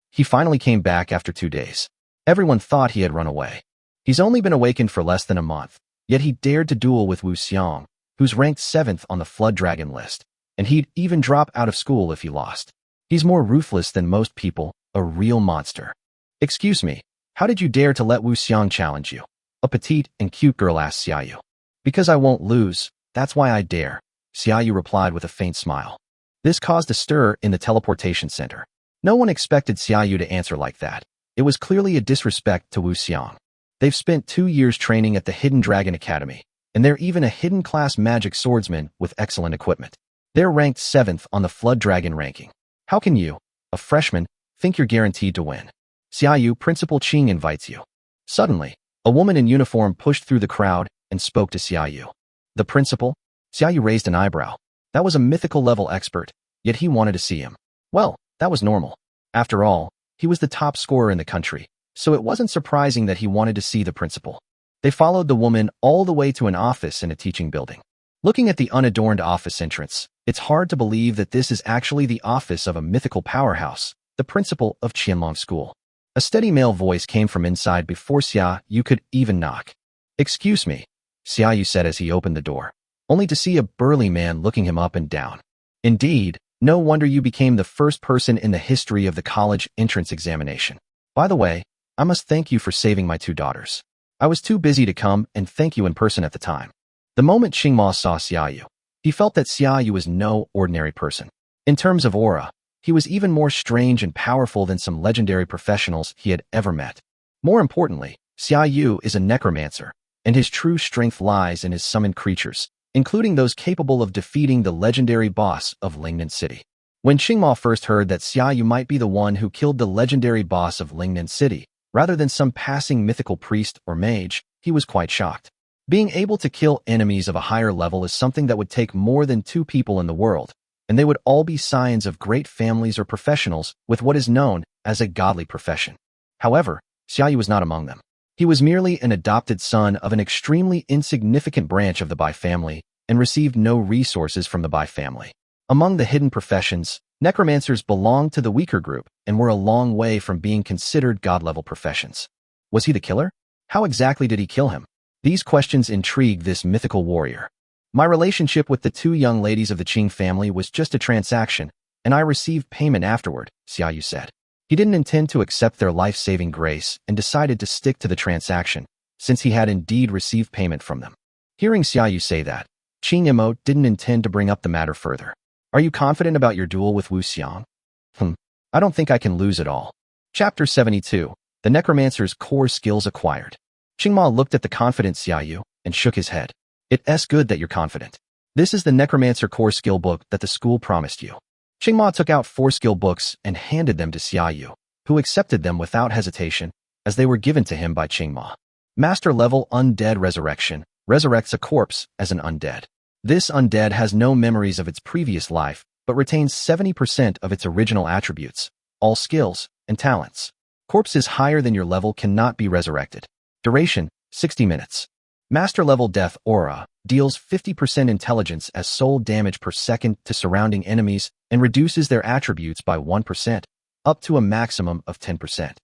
He finally came back after 2 days. Everyone thought he had run away. He's only been awakened for less than a month, yet he dared to duel with Wu Xiang, who's ranked 7th on the Flood Dragon list, and he'd even drop out of school if he lost. He's more ruthless than most people, a real monster. Excuse me, how did you dare to let Wu Xiang challenge you? A petite and cute girl asked Xiaoyu. Because I won't lose, that's why I dare, Xiaoyu replied with a faint smile. This caused a stir in the teleportation center. No one expected Xiaoyu to answer like that. It was clearly a disrespect to Wu Xiang. They've spent 2 years training at the Hidden Dragon Academy, and they're even a hidden class magic swordsman with excellent equipment. They're ranked 7th on the Flood Dragon ranking. How can you, a freshman, think you're guaranteed to win? Xiaoyu, Principal Qing invites you. Suddenly, a woman in uniform pushed through the crowd and spoke to Xiaoyu. The principal? Xiaoyu raised an eyebrow. That was a mythical level expert, yet he wanted to see him. Well, that was normal. After all, he was the top scorer in the country, so it wasn't surprising that he wanted to see the principal. They followed the woman all the way to an office in a teaching building. Looking at the unadorned office entrance, it's hard to believe that this is actually the office of a mythical powerhouse, the principal of Qianlong School. A steady male voice came from inside before Xiaoyu could even knock. Excuse me, Xiaoyu said as he opened the door, only to see a burly man looking him up and down. Indeed, no wonder you became the first person in the history of the college entrance examination. By the way, I must thank you for saving my two daughters. I was too busy to come and thank you in person at the time. The moment Qingma saw Xiaoyu, he felt that Xiaoyu was no ordinary person. In terms of aura, he was even more strange and powerful than some legendary professionals he had ever met. More importantly, Xiaoyu is a necromancer, and his true strength lies in his summoned creatures, including those capable of defeating the legendary boss of Lingnan City. When Qingma first heard that Xiaoyu might be the one who killed the legendary boss of Lingnan City, rather than some passing mythical priest or mage, he was quite shocked. Being able to kill enemies of a higher level is something that would take more than two people in the world, and they would all be scions of great families or professionals with what is known as a godly profession. However, Xiaoyu was not among them. He was merely an adopted son of an extremely insignificant branch of the Bai family and received no resources from the Bai family. Among the hidden professions, necromancers belonged to the weaker group and were a long way from being considered god-level professions. Was he the killer? How exactly did he kill him? These questions intrigue this mythical warrior. My relationship with the two young ladies of the Qing family was just a transaction, and I received payment afterward, Xiaoyu said. He didn't intend to accept their life-saving grace and decided to stick to the transaction, since he had indeed received payment from them. Hearing Xiaoyu say that, Qing Imo didn't intend to bring up the matter further. Are you confident about your duel with Wu Xiang? I don't think I can lose at all. Chapter 72. The Necromancer's Core Skills Acquired. Qingma looked at the confident Xiaoyu and shook his head. It's good that you're confident. This is the Necromancer Core Skill Book that the school promised you. Qingma took out 4 skill books and handed them to Xiaoyu, who accepted them without hesitation, as they were given to him by Qingma. Master Level Undead Resurrection resurrects a corpse as an undead. This undead has no memories of its previous life, but retains 70% of its original attributes, all skills, and talents. Corpses higher than your level cannot be resurrected. Duration, 60 minutes. Master Level Death Aura deals 50% intelligence as soul damage per second to surrounding enemies and reduces their attributes by 1%, up to a maximum of 10%.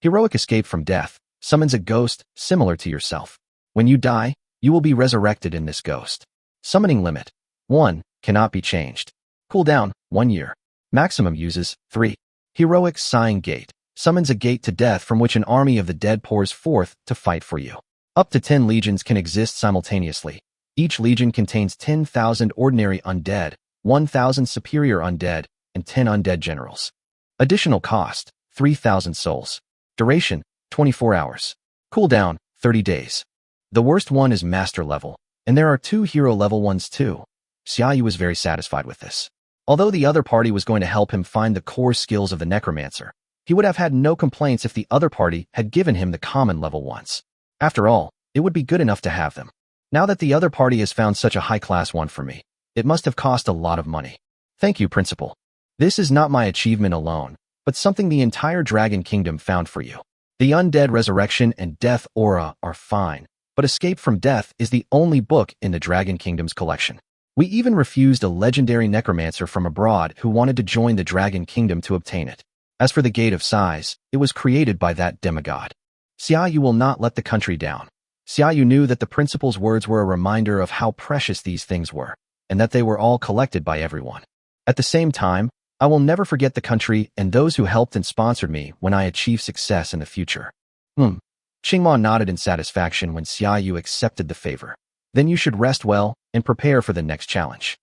Heroic Escape from Death summons a ghost similar to yourself. When you die, you will be resurrected in this ghost. Summoning limit, 1, cannot be changed. Cooldown, 1 year. Maximum uses, 3. Heroic Sighing Gate summons a gate to death from which an army of the dead pours forth to fight for you. Up to 10 legions can exist simultaneously. Each legion contains 10,000 ordinary undead, 1,000 superior undead, and 10 undead generals. Additional cost, 3,000 souls. Duration, 24 hours. Cooldown, 30 days. The worst one is master level, and there are 2 hero level ones too. Xiaoyu was very satisfied with this. Although the other party was going to help him find the core skills of the necromancer, he would have had no complaints if the other party had given him the common level ones. After all, it would be good enough to have them. Now that the other party has found such a high-class one for me, it must have cost a lot of money. Thank you, Principal. This is not my achievement alone, but something the entire Dragon Kingdom found for you. The Undead Resurrection and Death Aura are fine, but Escape from Death is the only book in the Dragon Kingdom's collection. We even refused a legendary necromancer from abroad who wanted to join the Dragon Kingdom to obtain it. As for the Gate of Sighs, it was created by that demigod. Xiaoyu will not let the country down. Xiaoyu knew that the principal's words were a reminder of how precious these things were, and that they were all collected by everyone. At the same time, I will never forget the country and those who helped and sponsored me when I achieve success in the future. Qingma nodded in satisfaction when Xiaoyu accepted the favor. Then you should rest well and prepare for the next challenge.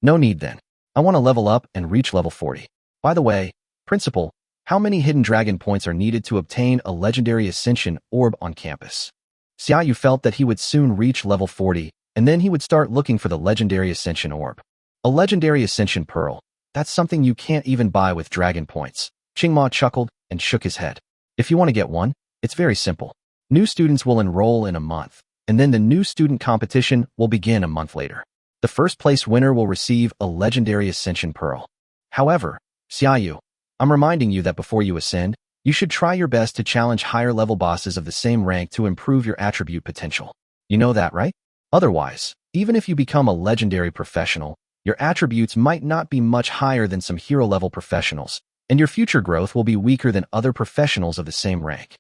No need then. I want to level up and reach level 40. By the way, Principal, how many hidden dragon points are needed to obtain a legendary ascension orb on campus? Xiaoyu felt that he would soon reach level 40, and then he would start looking for the legendary ascension orb. A legendary ascension pearl, that's something you can't even buy with dragon points. Qingma chuckled and shook his head. If you want to get one, it's very simple. New students will enroll in a month, and then the new student competition will begin a month later. The first place winner will receive a legendary ascension pearl. However, Xiaoyu, I'm reminding you that before you ascend, you should try your best to challenge higher level bosses of the same rank to improve your attribute potential. You know that, right? Otherwise, even if you become a legendary professional, your attributes might not be much higher than some hero level professionals, and your future growth will be weaker than other professionals of the same rank.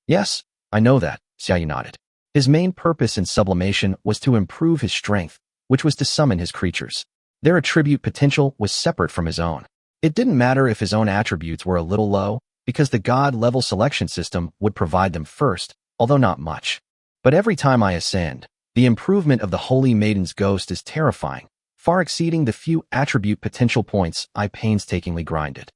Yes, I know that, Xiaoyu nodded. His main purpose in sublimation was to improve his strength, which was to summon his creatures. Their attribute potential was separate from his own. It didn't matter if his own attributes were a little low, because the God-level selection system would provide them first, although not much. But every time I ascend, the improvement of the Holy Maiden's ghost is terrifying, far exceeding the few attribute potential points I painstakingly grinded.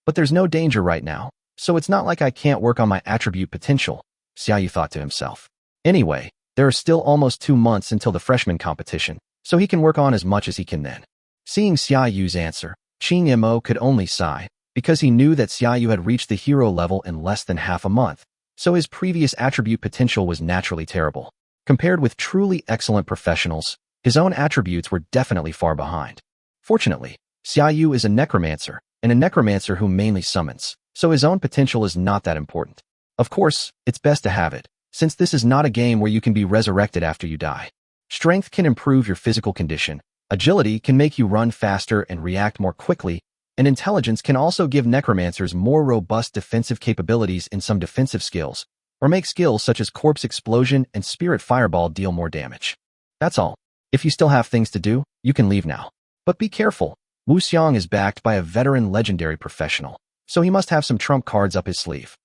But there's no danger right now, so it's not like I can't work on my attribute potential, Xiaoyu thought to himself. Anyway, there are still almost 2 months until the freshman competition, so he can work on as much as he can then. Seeing Xiaoyu's answer, Qing Mo could only sigh, because he knew that Xiaoyu had reached the hero level in less than half a month, so his previous attribute potential was naturally terrible. Compared with truly excellent professionals, his own attributes were definitely far behind. Fortunately, Xiaoyu is a necromancer, and a necromancer who mainly summons, so his own potential is not that important. Of course, it's best to have it, since this is not a game where you can be resurrected after you die. Strength can improve your physical condition, agility can make you run faster and react more quickly, and intelligence can also give necromancers more robust defensive capabilities in some defensive skills, or make skills such as Corpse Explosion and Spirit Fireball deal more damage. That's all. If you still have things to do, you can leave now. But be careful. Wu Xiang is backed by a veteran legendary professional, so he must have some trump cards up his sleeve.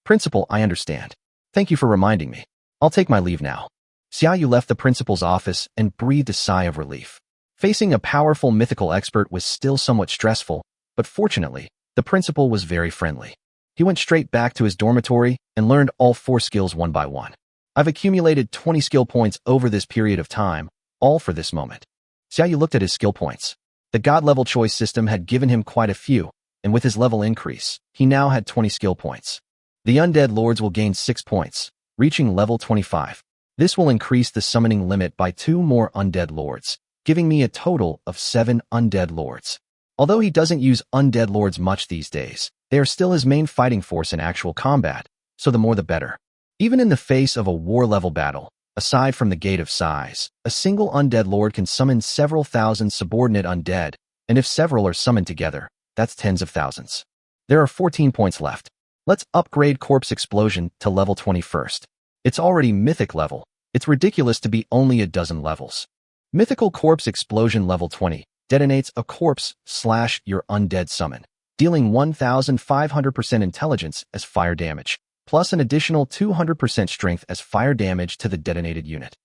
Principal, I understand. Thank you for reminding me. I'll take my leave now. Xiaoyu left the principal's office and breathed a sigh of relief. Facing a powerful mythical expert was still somewhat stressful, but fortunately, the principal was very friendly. He went straight back to his dormitory and learned all 4 skills one by one. I've accumulated 20 skill points over this period of time, all for this moment. Xiaoyu looked at his skill points. The God-level choice system had given him quite a few, and with his level increase, he now had 20 skill points. The Undead Lords will gain 6 points, reaching level 25. This will increase the summoning limit by 2 more Undead Lords, giving me a total of 7 Undead Lords. Although he doesn't use Undead Lords much these days, they are still his main fighting force in actual combat, so the more the better. Even in the face of a war-level battle, aside from the Gate of Size, a single Undead Lord can summon several thousand subordinate undead, and if several are summoned together, that's tens of thousands. There are 14 points left. Let's upgrade Corpse Explosion to level 21st. It's already Mythic level. It's ridiculous to be only a dozen levels. Mythical Corpse Explosion level 20 detonates a corpse / your undead summon, dealing 1,500% intelligence as fire damage, plus an additional 200% strength as fire damage to the detonated unit.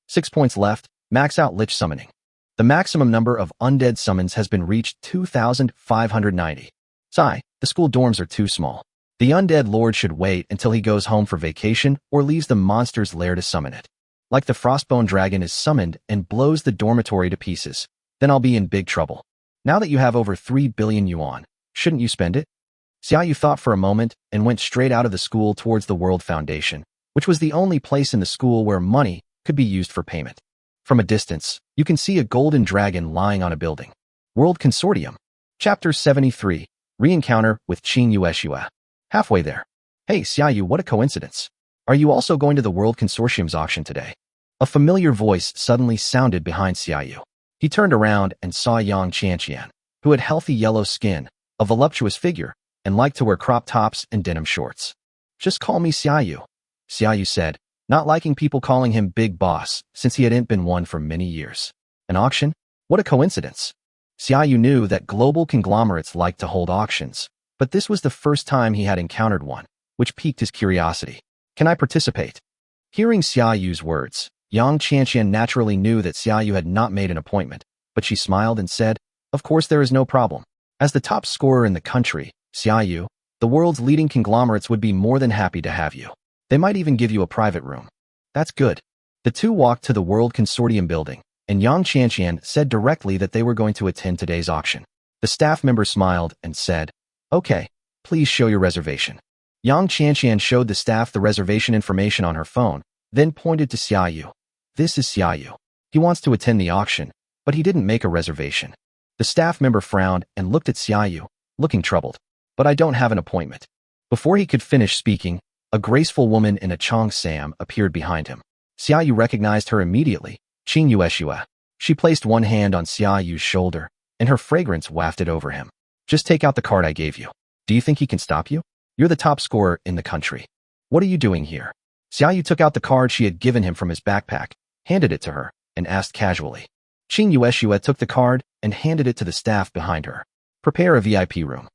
6 points left, max out Lich Summoning. The maximum number of undead summons has been reached 2,590. Sigh, the school dorms are too small. The Undead Lord should wait until he goes home for vacation or leaves the monster's lair to summon it. Like the Frostbone Dragon is summoned and blows the dormitory to pieces, then I'll be in big trouble. Now that you have over 3 billion yuan, shouldn't you spend it? Xiaoyu thought for a moment and went straight out of the school towards the World Foundation, which was the only place in the school where money could be used for payment. From a distance, you can see a golden dragon lying on a building. World Consortium. Chapter 73. Re-encounter with Qing Yueshua. Halfway there. Hey Xiaoyu, what a coincidence. Are you also going to the World Consortium's auction today? A familiar voice suddenly sounded behind Xiaoyu. He turned around and saw Yang Qianqian, who had healthy yellow skin, a voluptuous figure, and liked to wear crop tops and denim shorts. Just call me Xiaoyu, Xiaoyu said, not liking people calling him Big Boss since he hadn't been one for many years. An auction? What a coincidence. Xiaoyu knew that global conglomerates like to hold auctions, but this was the first time he had encountered one, which piqued his curiosity. Can I participate? Hearing Xiaoyu's words, Yang Qianqian naturally knew that Xiaoyu had not made an appointment, but she smiled and said, of course there is no problem. As the top scorer in the country, Xiaoyu, the world's leading conglomerates would be more than happy to have you. They might even give you a private room. That's good. The two walked to the World Consortium building, and Yang Qianqian said directly that they were going to attend today's auction. The staff member smiled and said, okay, please show your reservation. Yang Qianqian showed the staff the reservation information on her phone, then pointed to Xiaoyu. This is Xiaoyu. He wants to attend the auction, but he didn't make a reservation. The staff member frowned and looked at Xiaoyu, looking troubled. But I don't have an appointment. Before he could finish speaking, a graceful woman in a cheongsam appeared behind him. Xiaoyu recognized her immediately, Qing Yueshua. She placed one hand on Xiaoyu's shoulder, and her fragrance wafted over him. Just take out the card I gave you. Do you think he can stop you? You're the top scorer in the country. What are you doing here? Xiaoyu took out the card she had given him from his backpack, handed it to her, and asked casually. Qing Yueshua took the card and handed it to the staff behind her. Prepare a VIP room.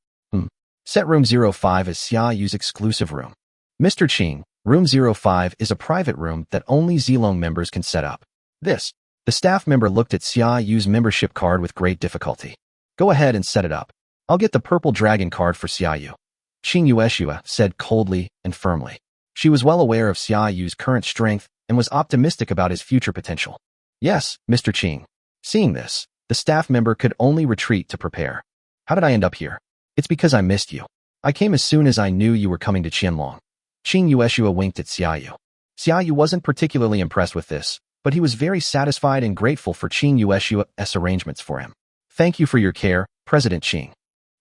Set room 05 as Xia Yu's exclusive room. Mr. Qing, room 05 is a private room that only Zilong members can set up. The staff member looked at Xia Yu's membership card with great difficulty. Go ahead and set it up. I'll get the purple dragon card for Xia Yu. Qing Yueshua said coldly and firmly. She was well aware of Xia Yu's current strength and was optimistic about his future potential. Yes, Mr. Qing. Seeing this, the staff member could only retreat to prepare. How did I end up here? It's because I missed you. I came as soon as I knew you were coming to Qianlong. Qing Yueshua winked at Xia Yu. Xia Yu wasn't particularly impressed with this, but he was very satisfied and grateful for Qing Yueshua's arrangements for him. Thank you for your care, President Qing.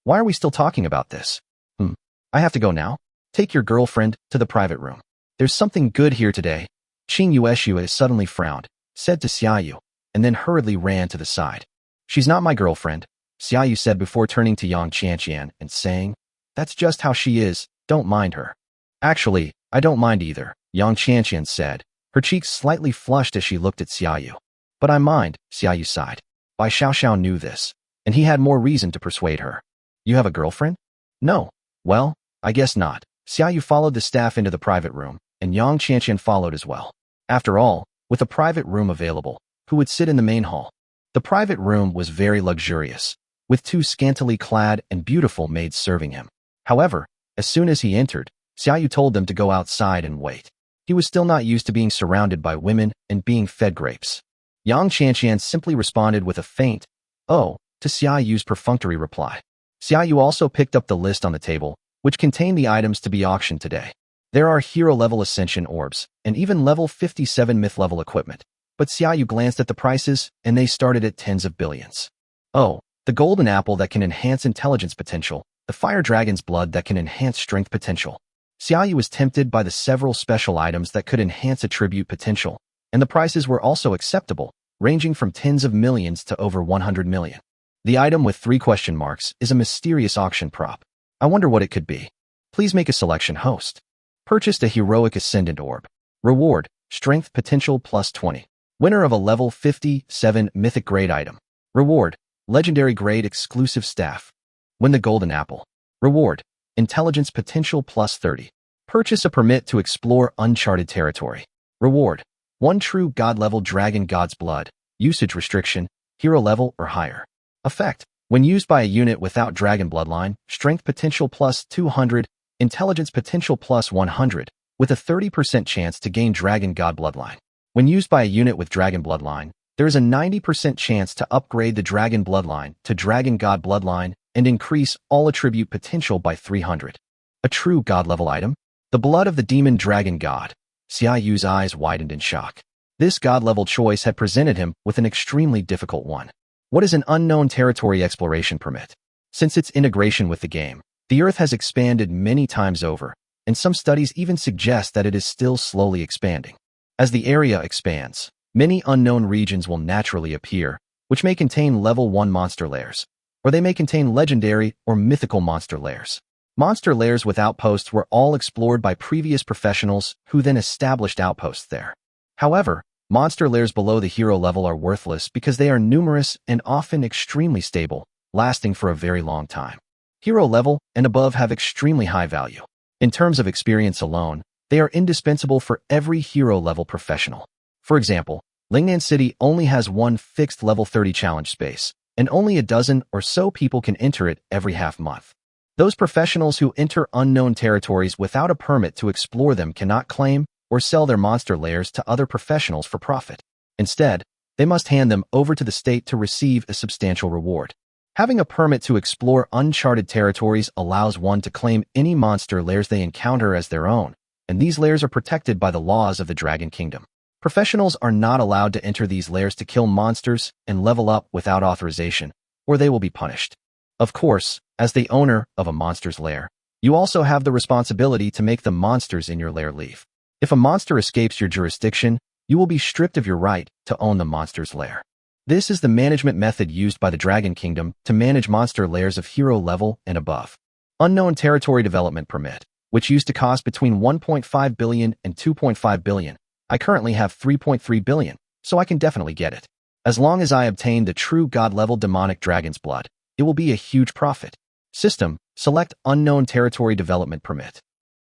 Why are we still talking about this? I have to go now. Take your girlfriend to the private room. There's something good here today. Qing Yueshua suddenly frowned, said to Xia Yu, and then hurriedly ran to the side. She's not my girlfriend, Xia Yu said before turning to Yang Qianqian and saying, that's just how she is, don't mind her. Actually, I don't mind either, Yang Qianqian said, her cheeks slightly flushed as she looked at Xia Yu. But I mind, Xia Yu sighed. Bai Xiaoxiao knew this, and he had more reason to persuade her. You have a girlfriend? No. Well, I guess not. Xia Yu followed the staff into the private room, and Yang Qianqian followed as well. After all, with a private room available, who would sit in the main hall? The private room was very luxurious, with 2 scantily clad and beautiful maids serving him. However, as soon as he entered, Xia Yu told them to go outside and wait. He was still not used to being surrounded by women and being fed grapes. Yang Qianqian simply responded with a faint, oh, to Xia Yu's perfunctory reply. Xia Yu also picked up the list on the table, which contained the items to be auctioned today. There are hero-level ascension orbs, and even level 57 myth-level equipment. But Xia Yu glanced at the prices, and they started at tens of billions. Oh, the golden apple that can enhance intelligence potential, the fire dragon's blood that can enhance strength potential. Xia Yu was tempted by the several special items that could enhance attribute potential, and the prices were also acceptable, ranging from tens of millions to over 100 million. The item with 3 question marks is a mysterious auction prop. I wonder what it could be. Please make a selection, host. Purchased a heroic ascendant orb. Reward, strength potential plus 20. Winner of a level 57 mythic grade item. Reward, legendary grade exclusive staff. Win the golden apple. Reward, intelligence potential plus 30. Purchase a permit to explore uncharted territory. Reward, 1 true god level dragon god's blood. Usage restriction, hero level or higher. Effect, when used by a unit without dragon bloodline, strength potential plus 200, intelligence potential plus 100, with a 30% chance to gain dragon god bloodline. When used by a unit with dragon bloodline, there is a 90% chance to upgrade the dragon bloodline to dragon god bloodline and increase all attribute potential by 300. A true god level item? The blood of the demon dragon god. Xia Yu's eyes widened in shock. This god level choice had presented him with an extremely difficult one. What is an unknown territory exploration permit? Since its integration with the game, the Earth has expanded many times over, and some studies even suggest that it is still slowly expanding. As the area expands, many unknown regions will naturally appear, which may contain level 1 monster lairs, or they may contain legendary or mythical monster lairs. Monster lairs with outposts were all explored by previous professionals who then established outposts there. However, monster lairs below the hero level are worthless because they are numerous and often extremely stable, lasting for a very long time. Hero level and above have extremely high value. In terms of experience alone, they are indispensable for every hero level professional. For example, Lingnan City only has 1 fixed level 30 challenge space, and only a dozen or so people can enter it every half month. Those professionals who enter unknown territories without a permit to explore them cannot claim or sell their monster lairs to other professionals for profit. Instead, they must hand them over to the state to receive a substantial reward. Having a permit to explore uncharted territories allows one to claim any monster lairs they encounter as their own, and these lairs are protected by the laws of the Dragon Kingdom. Professionals are not allowed to enter these lairs to kill monsters and level up without authorization, or they will be punished. Of course, as the owner of a monster's lair, you also have the responsibility to make the monsters in your lair leave. If a monster escapes your jurisdiction, you will be stripped of your right to own the monster's lair. This is the management method used by the Dragon Kingdom to manage monster lairs of hero level and above. Unknown Territory Development Permit, which used to cost between 1.5 billion and 2.5 billion. I currently have 3.3 billion, so I can definitely get it. As long as I obtain the true god-level demonic dragon's blood, it will be a huge profit. System, Select Unknown Territory Development Permit.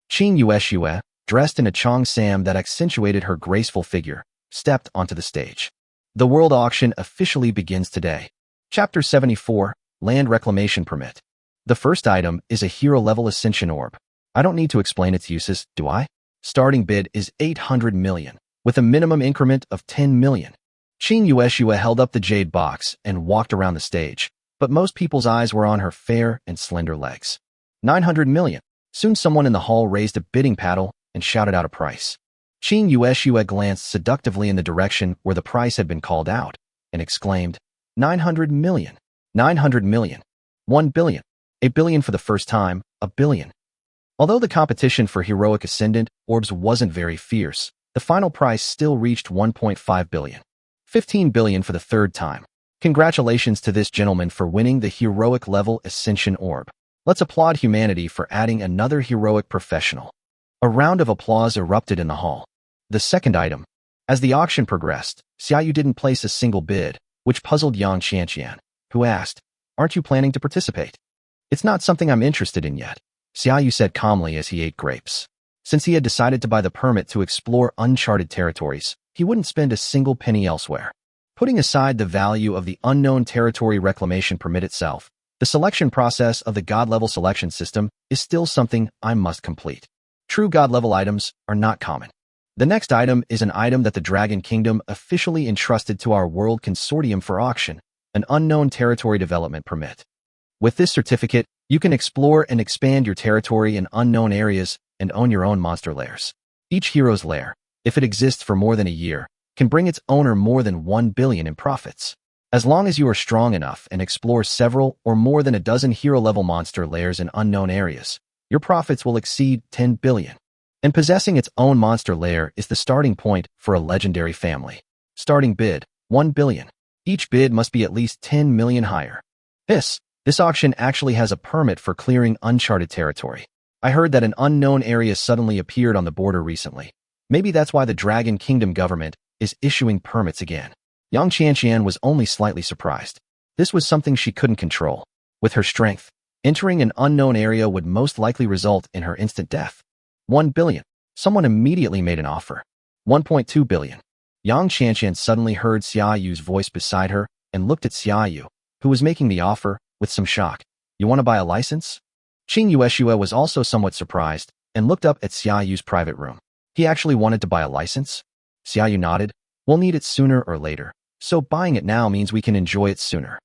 Qing Yueshue, dressed in a cheongsam that accentuated her graceful figure, stepped onto the stage. The world auction officially begins today. Chapter 74, Land Reclamation Permit. The first item is a hero-level Ascension Orb. I don't need to explain its uses, do I? Starting bid is 800 million, with a minimum increment of 10 million. Qing Yueshue held up the jade box and walked around the stage, but most people's eyes were on her fair and slender legs. 900 million. Soon someone in the hall raised a bidding paddle and shouted out a price. Qing Yueshue glanced seductively in the direction where the price had been called out and exclaimed, 900 million. 900 million. 1 billion. A billion for the first time, a billion. Although the competition for heroic ascendant orbs wasn't very fierce, the final price still reached 1.5 billion. 15 billion for the third time. Congratulations to this gentleman for winning the heroic level Ascension Orb. Let's applaud humanity for adding another heroic professional. A round of applause erupted in the hall. The second item. As the auction progressed, Xiaoyu didn't place a single bid, which puzzled Yang Qianqian, who asked, "Aren't you planning to participate?" "It's not something I'm interested in yet," Xiaoyu said calmly as he ate grapes. Since he had decided to buy the permit to explore uncharted territories, he wouldn't spend a single penny elsewhere. Putting aside the value of the Unknown Territory Reclamation Permit itself, the selection process of the God-level selection system is still something I must complete. True God-level items are not common. The next item is an item that the Dragon Kingdom officially entrusted to our World Consortium for auction, an Unknown Territory Development Permit. With this certificate, you can explore and expand your territory in unknown areas and own your own monster lairs. Each hero's lair, if it exists for more than a year, can bring its owner more than 1 billion in profits. As long as you are strong enough and explore several or more than a dozen hero-level monster lairs in unknown areas, your profits will exceed 10 billion. And possessing its own monster lair is the starting point for a legendary family. Starting bid, 1 billion. Each bid must be at least 10 million higher. This auction actually has a permit for clearing uncharted territory. I heard that an unknown area suddenly appeared on the border recently. Maybe that's why the Dragon Kingdom government is issuing permits again. Yang Qianqian was only slightly surprised. This was something she couldn't control. With her strength, entering an unknown area would most likely result in her instant death. 1 billion. Someone immediately made an offer. 1.2 billion. Yang Qianqian suddenly heard Xiaoyu's voice beside her and looked at Xiaoyu, who was making the offer, with some shock. "You want to buy a license?" Qing Yueshue was also somewhat surprised and looked up at Xiaoyu's private room. He actually wanted to buy a license? Xiaoyu nodded. "We'll need it sooner or later, so buying it now means we can enjoy it sooner.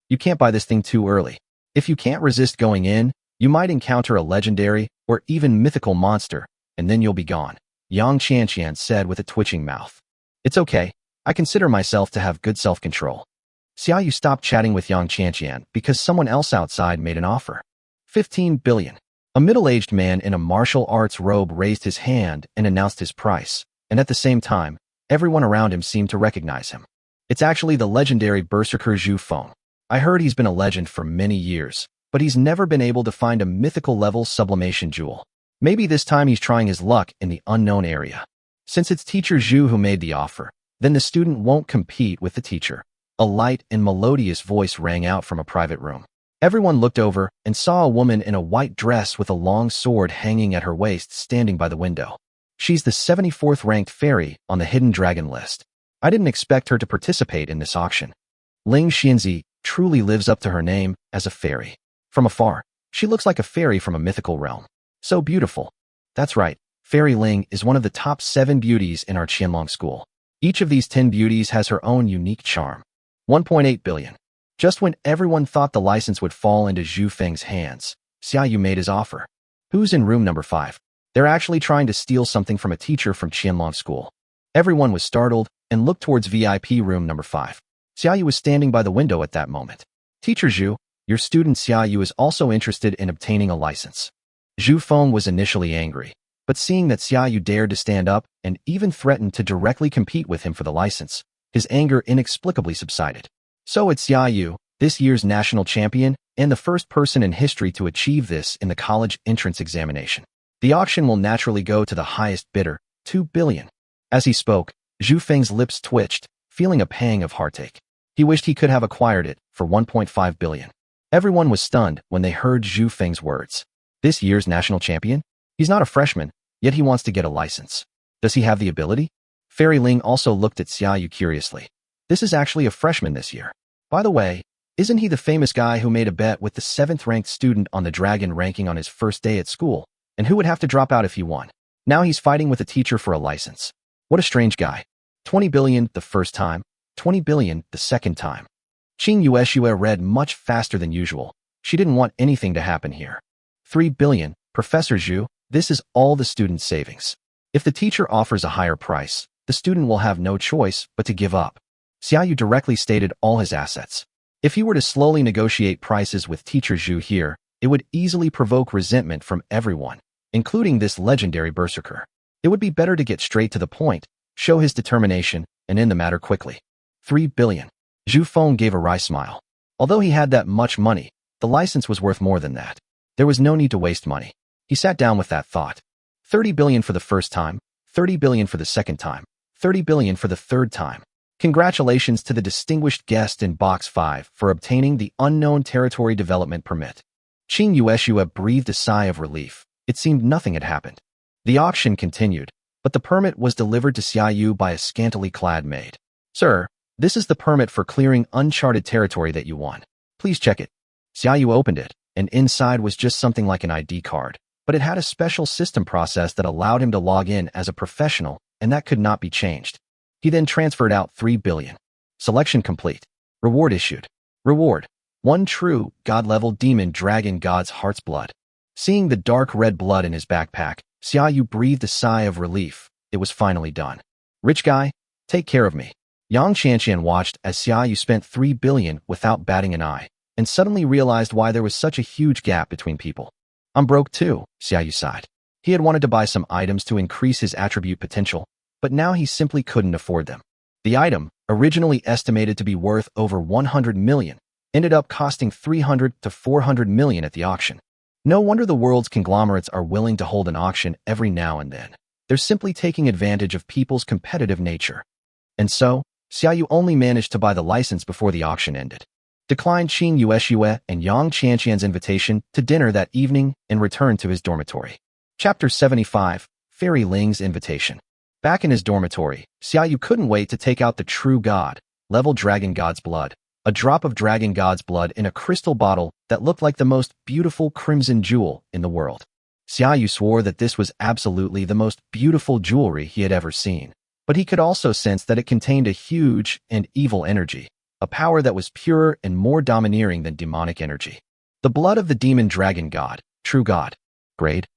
You can't buy this thing too early. If you can't resist going in, you might encounter a legendary or even mythical monster, and then you'll be gone," Yang Qianqian said with a twitching mouth. "It's okay. I consider myself to have good self-control." Xiaoyu stopped chatting with Yang Qianqian because someone else outside made an offer. 15 billion. A middle-aged man in a martial arts robe raised his hand and announced his price, and at the same time, everyone around him seemed to recognize him. It's actually the legendary berserker Zhu Feng. I heard he's been a legend for many years, but he's never been able to find a mythical-level sublimation jewel. Maybe this time he's trying his luck in the unknown area. Since it's teacher Zhu who made the offer, then the student won't compete with the teacher. A light and melodious voice rang out from a private room. Everyone looked over and saw a woman in a white dress with a long sword hanging at her waist standing by the window. She's the 74th ranked fairy on the Hidden Dragon list. I didn't expect her to participate in this auction. Ling Xianzi truly lives up to her name as a fairy. From afar, she looks like a fairy from a mythical realm. So beautiful. That's right, Fairy Ling is one of the top 7 beauties in our Qianlong school. Each of these 10 beauties has her own unique charm. 1.8 billion. Just when everyone thought the license would fall into Zhu Feng's hands, Xiaoyu made his offer. "Who's in room number 5? They're actually trying to steal something from a teacher from Qianlong School." Everyone was startled and looked towards VIP room number 5. Xiaoyu was standing by the window at that moment. "Teacher Zhu, your student Xiaoyu is also interested in obtaining a license." Zhu Feng was initially angry, but seeing that Xiaoyu dared to stand up and even threatened to directly compete with him for the license, his anger inexplicably subsided. "So it's Xiaoyu, this year's national champion, and the first person in history to achieve this in the college entrance examination. The auction will naturally go to the highest bidder, 2 billion. As he spoke, Zhu Feng's lips twitched, feeling a pang of heartache. He wished he could have acquired it for 1.5 billion. Everyone was stunned when they heard Zhu Feng's words. This year's national champion? He's not a freshman, yet he wants to get a license. Does he have the ability? Fairy Ling also looked at Xiaoyu curiously. This is actually a freshman this year. By the way, isn't he the famous guy who made a bet with the 7th-ranked student on the dragon ranking on his first day at school, and who would have to drop out if he won? Now he's fighting with a teacher for a license. What a strange guy. 20 billion the first time, 20 billion the second time. Qing Yueshue read much faster than usual. She didn't want anything to happen here. 3 billion, Professor Zhu, this is all the student's savings. If the teacher offers a higher price, the student will have no choice but to give up. Xiaoyu directly stated all his assets. If he were to slowly negotiate prices with teacher Zhu here, it would easily provoke resentment from everyone, including this legendary berserker. It would be better to get straight to the point, show his determination, and end the matter quickly. 3 billion. Zhu Feng gave a wry smile. Although he had that much money, the license was worth more than that. There was no need to waste money. He sat down with that thought. 30 billion for the first time, 30 billion for the second time, 30 billion for the third time. Congratulations to the distinguished guest in Box 5 for obtaining the Unknown Territory Development Permit. Qing Yueshue breathed a sigh of relief. It seemed nothing had happened. The auction continued, but the permit was delivered to Xiaoyu by a scantily clad maid. Sir, this is the permit for clearing uncharted territory that you won. Please check it. Xiaoyu opened it, and inside was just something like an ID card, but it had a special system process that allowed him to log in as a professional, and that could not be changed. He then transferred out 3 billion. Selection complete. Reward issued. Reward. 1 true, God-level demon dragon god's heart's blood. Seeing the dark red blood in his backpack, Xiaoyu breathed a sigh of relief. It was finally done. Rich guy, take care of me. Yang Qianqian watched as Xiaoyu spent 3 billion without batting an eye, and suddenly realized why there was such a huge gap between people. I'm broke too, Xiaoyu sighed. He had wanted to buy some items to increase his attribute potential, but now he simply couldn't afford them. The item, originally estimated to be worth over 100 million, ended up costing 300 to 400 million at the auction. No wonder the world's conglomerates are willing to hold an auction every now and then. They're simply taking advantage of people's competitive nature. And so, Xiaoyu only managed to buy the license before the auction ended. Declined Qing Yueshue and Yang Qianqian's invitation to dinner that evening and returned to his dormitory. Chapter 75, Fairy Ling's Invitation. Back in his dormitory, Xiaoyu couldn't wait to take out the true God-level dragon god's blood, a drop of dragon god's blood in a crystal bottle that looked like the most beautiful crimson jewel in the world. Xiaoyu swore that this was absolutely the most beautiful jewelry he had ever seen, but he could also sense that it contained a huge and evil energy, a power that was purer and more domineering than demonic energy. The blood of the demon dragon god, true God. Grade.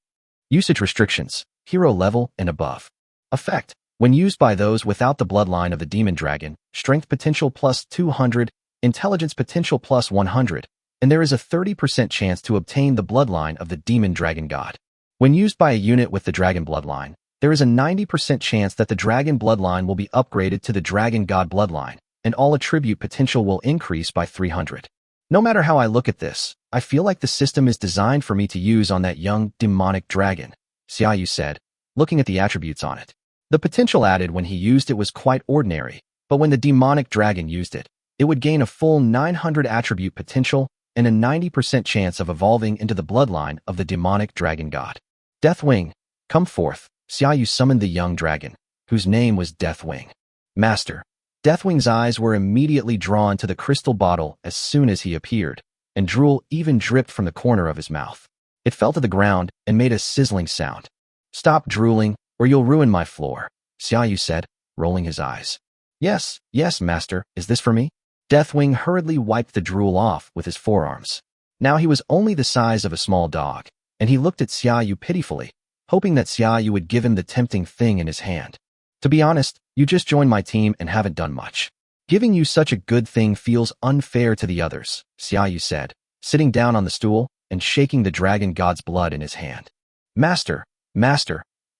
Usage restrictions, hero level and above. Effect. When used by those without the bloodline of the demon dragon, strength potential plus 200, intelligence potential plus 100, and there is a 30% chance to obtain the bloodline of the demon dragon god. When used by a unit with the dragon bloodline, there is a 90% chance that the dragon bloodline will be upgraded to the dragon god bloodline, and all attribute potential will increase by 300. No matter how I look at this, I feel like the system is designed for me to use on that young demonic dragon, Xiaoyu said, looking at the attributes on it. The potential added when he used it was quite ordinary, but when the demonic dragon used it, it would gain a full 900 attribute potential and a 90% chance of evolving into the bloodline of the demonic dragon god. Deathwing, come forth. Xiaoyu summoned the young dragon, whose name was Deathwing. Master. Deathwing's eyes were immediately drawn to the crystal bottle as soon as he appeared, and drool even dripped from the corner of his mouth. It fell to the ground and made a sizzling sound. Stop drooling, or you'll ruin my floor, Xiaoyu said, rolling his eyes. Yes, master, is this for me? Deathwing hurriedly wiped the drool off with his forearms. Now he was only the size of a small dog, and he looked at Xiaoyu pitifully, hoping that Xiaoyu would give him the tempting thing in his hand. To be honest, you just joined my team and haven't done much. Giving you such a good thing feels unfair to the others, Xiaoyu said, sitting down on the stool and shaking the dragon god's blood in his hand. Master,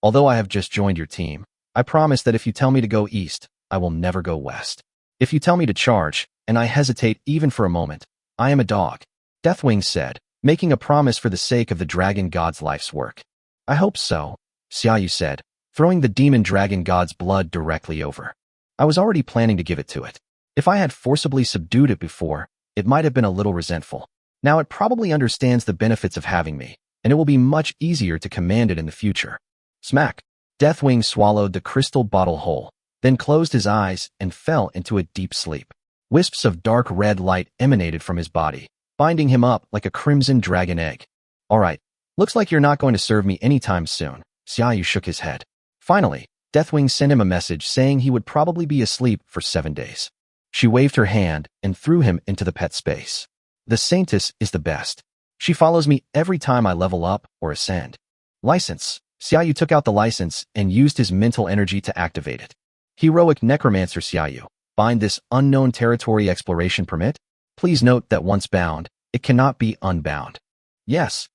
although I have just joined your team, I promise that if you tell me to go east, I will never go west. If you tell me to charge, and I hesitate even for a moment, I am a dog, Deathwing said, making a promise for the sake of the dragon god's life's work. I hope so, Xiaoyu said, throwing the demon dragon god's blood directly over. I was already planning to give it to it. If I had forcibly subdued it before, it might have been a little resentful. Now it probably understands the benefits of having me, and it will be much easier to command it in the future. Smack! Deathwing swallowed the crystal bottle whole, then closed his eyes and fell into a deep sleep. Wisps of dark red light emanated from his body, binding him up like a crimson dragon egg. All right, looks like you're not going to serve me anytime soon. Xiaoyu shook his head. Finally, Deathwing sent him a message saying he would probably be asleep for 7 days. She waved her hand and threw him into the pet space. The Saintess is the best. She follows me every time I level up or ascend. License. Xiaoyu took out the license and used his mental energy to activate it. Heroic Necromancer Xiaoyu. Bind this unknown territory exploration permit. Please note that once bound, it cannot be unbound. Yes.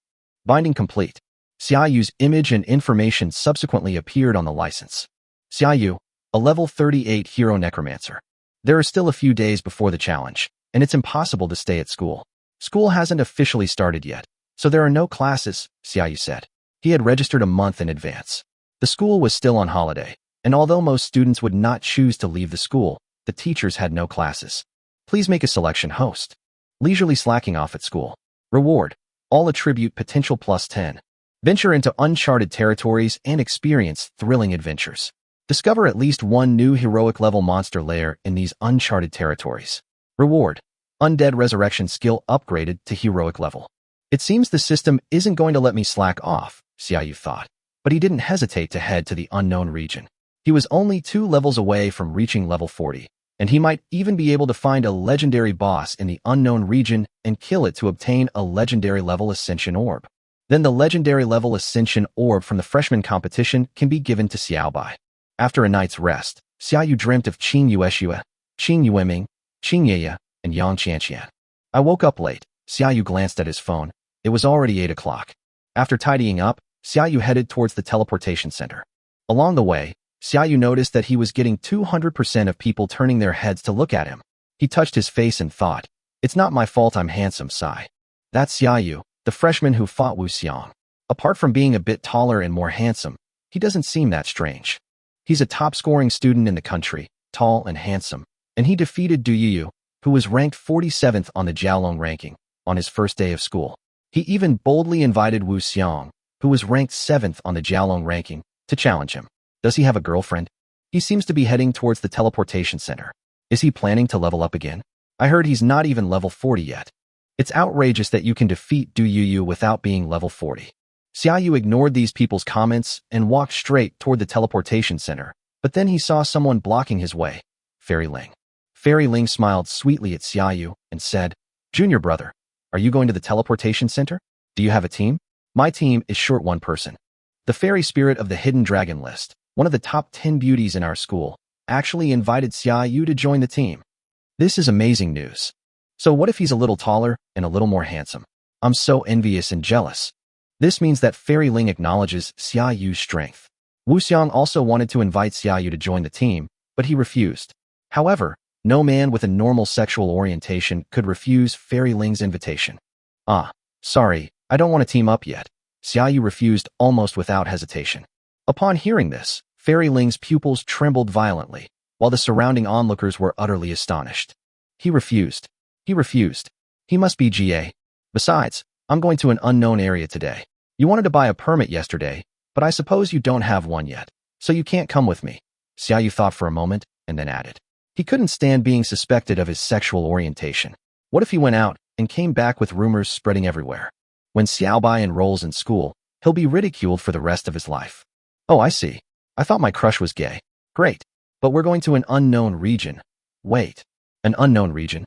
Binding complete. Xiaoyu's image and information subsequently appeared on the license. Xiaoyu, a level 38 Hero Necromancer. There are still a few days before the challenge, and it's impossible to stay at school. School hasn't officially started yet, so there are no classes, Xiaoyu said. He had registered a month in advance. The school was still on holiday, and although most students would not choose to leave the school, the teachers had no classes. Please make a selection host. Leisurely slacking off at school. Reward. All attribute potential +10. Venture into uncharted territories and experience thrilling adventures. Discover at least one new heroic level monster lair in these uncharted territories. Reward. Undead Resurrection skill upgraded to heroic level. It seems the system isn't going to let me slack off, Xiaoyu thought, but he didn't hesitate to head to the unknown region. He was only 2 levels away from reaching level 40, and he might even be able to find a legendary boss in the unknown region and kill it to obtain a legendary level Ascension Orb. Then the legendary level Ascension Orb from the freshman competition can be given to Xiaobai. After a night's rest, Xiaoyu dreamt of Qing Yueshue, Qing Yueming, Qing Yeye, and Yang Qianqian. I woke up late. Xiaoyu glanced at his phone. It was already 8 o'clock. After tidying up, Xiaoyu headed towards the teleportation center. Along the way, Xiaoyu noticed that he was getting 200% of people turning their heads to look at him. He touched his face and thought, "It's not my fault I'm handsome, sigh." That's Xiaoyu, the freshman who fought Wu Xiang. Apart from being a bit taller and more handsome, he doesn't seem that strange. He's a top-scoring student in the country, tall and handsome, and he defeated Du Yuyu, who was ranked 47th on the Jiaolong ranking, on his first day of school. He even boldly invited Wu Xiang, who was ranked 7th on the Jiaolong ranking, to challenge him. Does he have a girlfriend? He seems to be heading towards the teleportation center. Is he planning to level up again? I heard he's not even level 40 yet. It's outrageous that you can defeat Du Yuyu without being level 40. Xiaoyu ignored these people's comments and walked straight toward the teleportation center, but then he saw someone blocking his way. Fairy Ling. Fairy Ling smiled sweetly at Xiaoyu and said, "Junior brother, are you going to the teleportation center? Do you have a team? My team is short one person." The fairy spirit of the Hidden Dragon list, one of the top 10 beauties in our school, actually invited Xiaoyu to join the team. This is amazing news. So what if he's a little taller and a little more handsome? I'm so envious and jealous. This means that Fairy Ling acknowledges Xiaoyu's strength. Wu Xiang also wanted to invite Xiaoyu to join the team, but he refused. However, no man with a normal sexual orientation could refuse Fairy Ling's invitation. Sorry, I don't want to team up yet. Xiaoyu refused almost without hesitation. Upon hearing this, Fairy Ling's pupils trembled violently, while the surrounding onlookers were utterly astonished. He refused. He must be GA. Besides, I'm going to an unknown area today. You wanted to buy a permit yesterday, but I suppose you don't have one yet, so you can't come with me. Xiaoyu thought for a moment, and then added. He couldn't stand being suspected of his sexual orientation. What if he went out and came back with rumors spreading everywhere? When Xiaobai enrolls in school, he'll be ridiculed for the rest of his life. Oh, I see. I thought my crush was gay. Great. But we're going to an unknown region. Wait. An unknown region?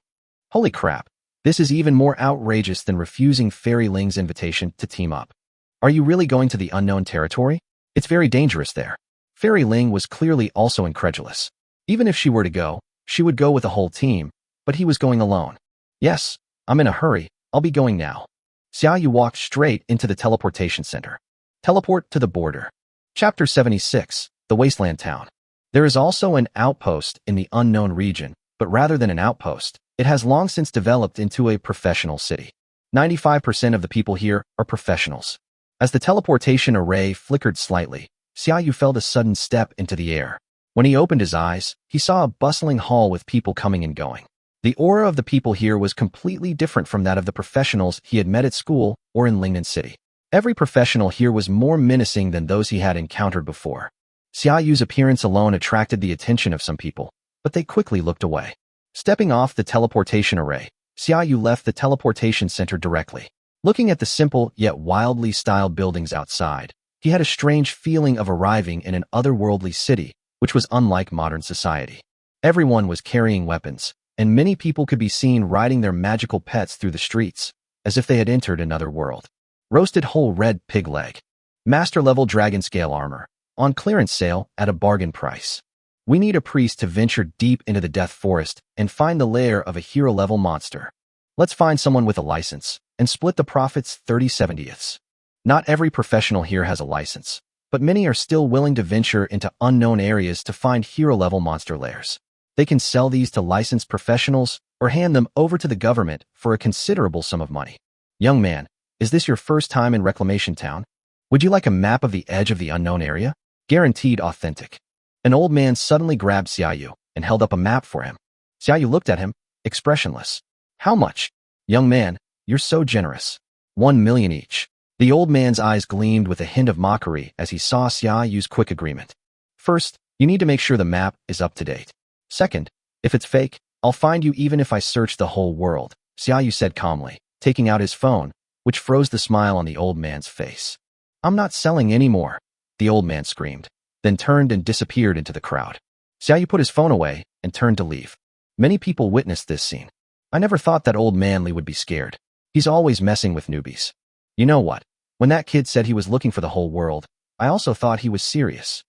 Holy crap. This is even more outrageous than refusing Fairy Ling's invitation to team up. Are you really going to the unknown territory? It's very dangerous there. Fairy Ling was clearly also incredulous. Even if she were to go, she would go with a whole team, but he was going alone. Yes, I'm in a hurry. I'll be going now. Xiaoyu walked straight into the teleportation center. Teleport to the border. Chapter 76, The Wasteland Town. There is also an outpost in the unknown region, but rather than an outpost, it has long since developed into a professional city. 95% of the people here are professionals. As the teleportation array flickered slightly, Xiaoyu felt a sudden step into the air. When he opened his eyes, he saw a bustling hall with people coming and going. The aura of the people here was completely different from that of the professionals he had met at school or in Lingnan City. Every professional here was more menacing than those he had encountered before. Xiaoyu's appearance alone attracted the attention of some people, but they quickly looked away. Stepping off the teleportation array, Xiaoyu left the teleportation center directly. Looking at the simple yet wildly styled buildings outside, he had a strange feeling of arriving in an otherworldly city, which was unlike modern society. Everyone was carrying weapons, and many people could be seen riding their magical pets through the streets, as if they had entered another world. Roasted whole red pig leg. Master-level dragon scale armor. On clearance sale at a bargain price. We need a priest to venture deep into the Death Forest and find the lair of a hero-level monster. Let's find someone with a license and split the profits 30/70ths. Not every professional here has a license, but many are still willing to venture into unknown areas to find hero-level monster lairs. They can sell these to licensed professionals or hand them over to the government for a considerable sum of money. Young man, is this your first time in Reclamation Town? Would you like a map of the edge of the unknown area? Guaranteed authentic. An old man suddenly grabbed Xiaoyu and held up a map for him. Xiaoyu looked at him, expressionless. How much? Young man, you're so generous. 1 million each. The old man's eyes gleamed with a hint of mockery as he saw Xiaoyu's quick agreement. First, you need to make sure the map is up to date. Second, if it's fake, I'll find you even if I search the whole world, Xiaoyu said calmly, taking out his phone, which froze the smile on the old man's face. I'm not selling any more, the old man screamed, then turned and disappeared into the crowd. Xiaoyu put his phone away and turned to leave. Many people witnessed this scene. I never thought that old Manly would be scared. He's always messing with newbies. You know what? When that kid said he was looking for the whole world, I also thought he was serious.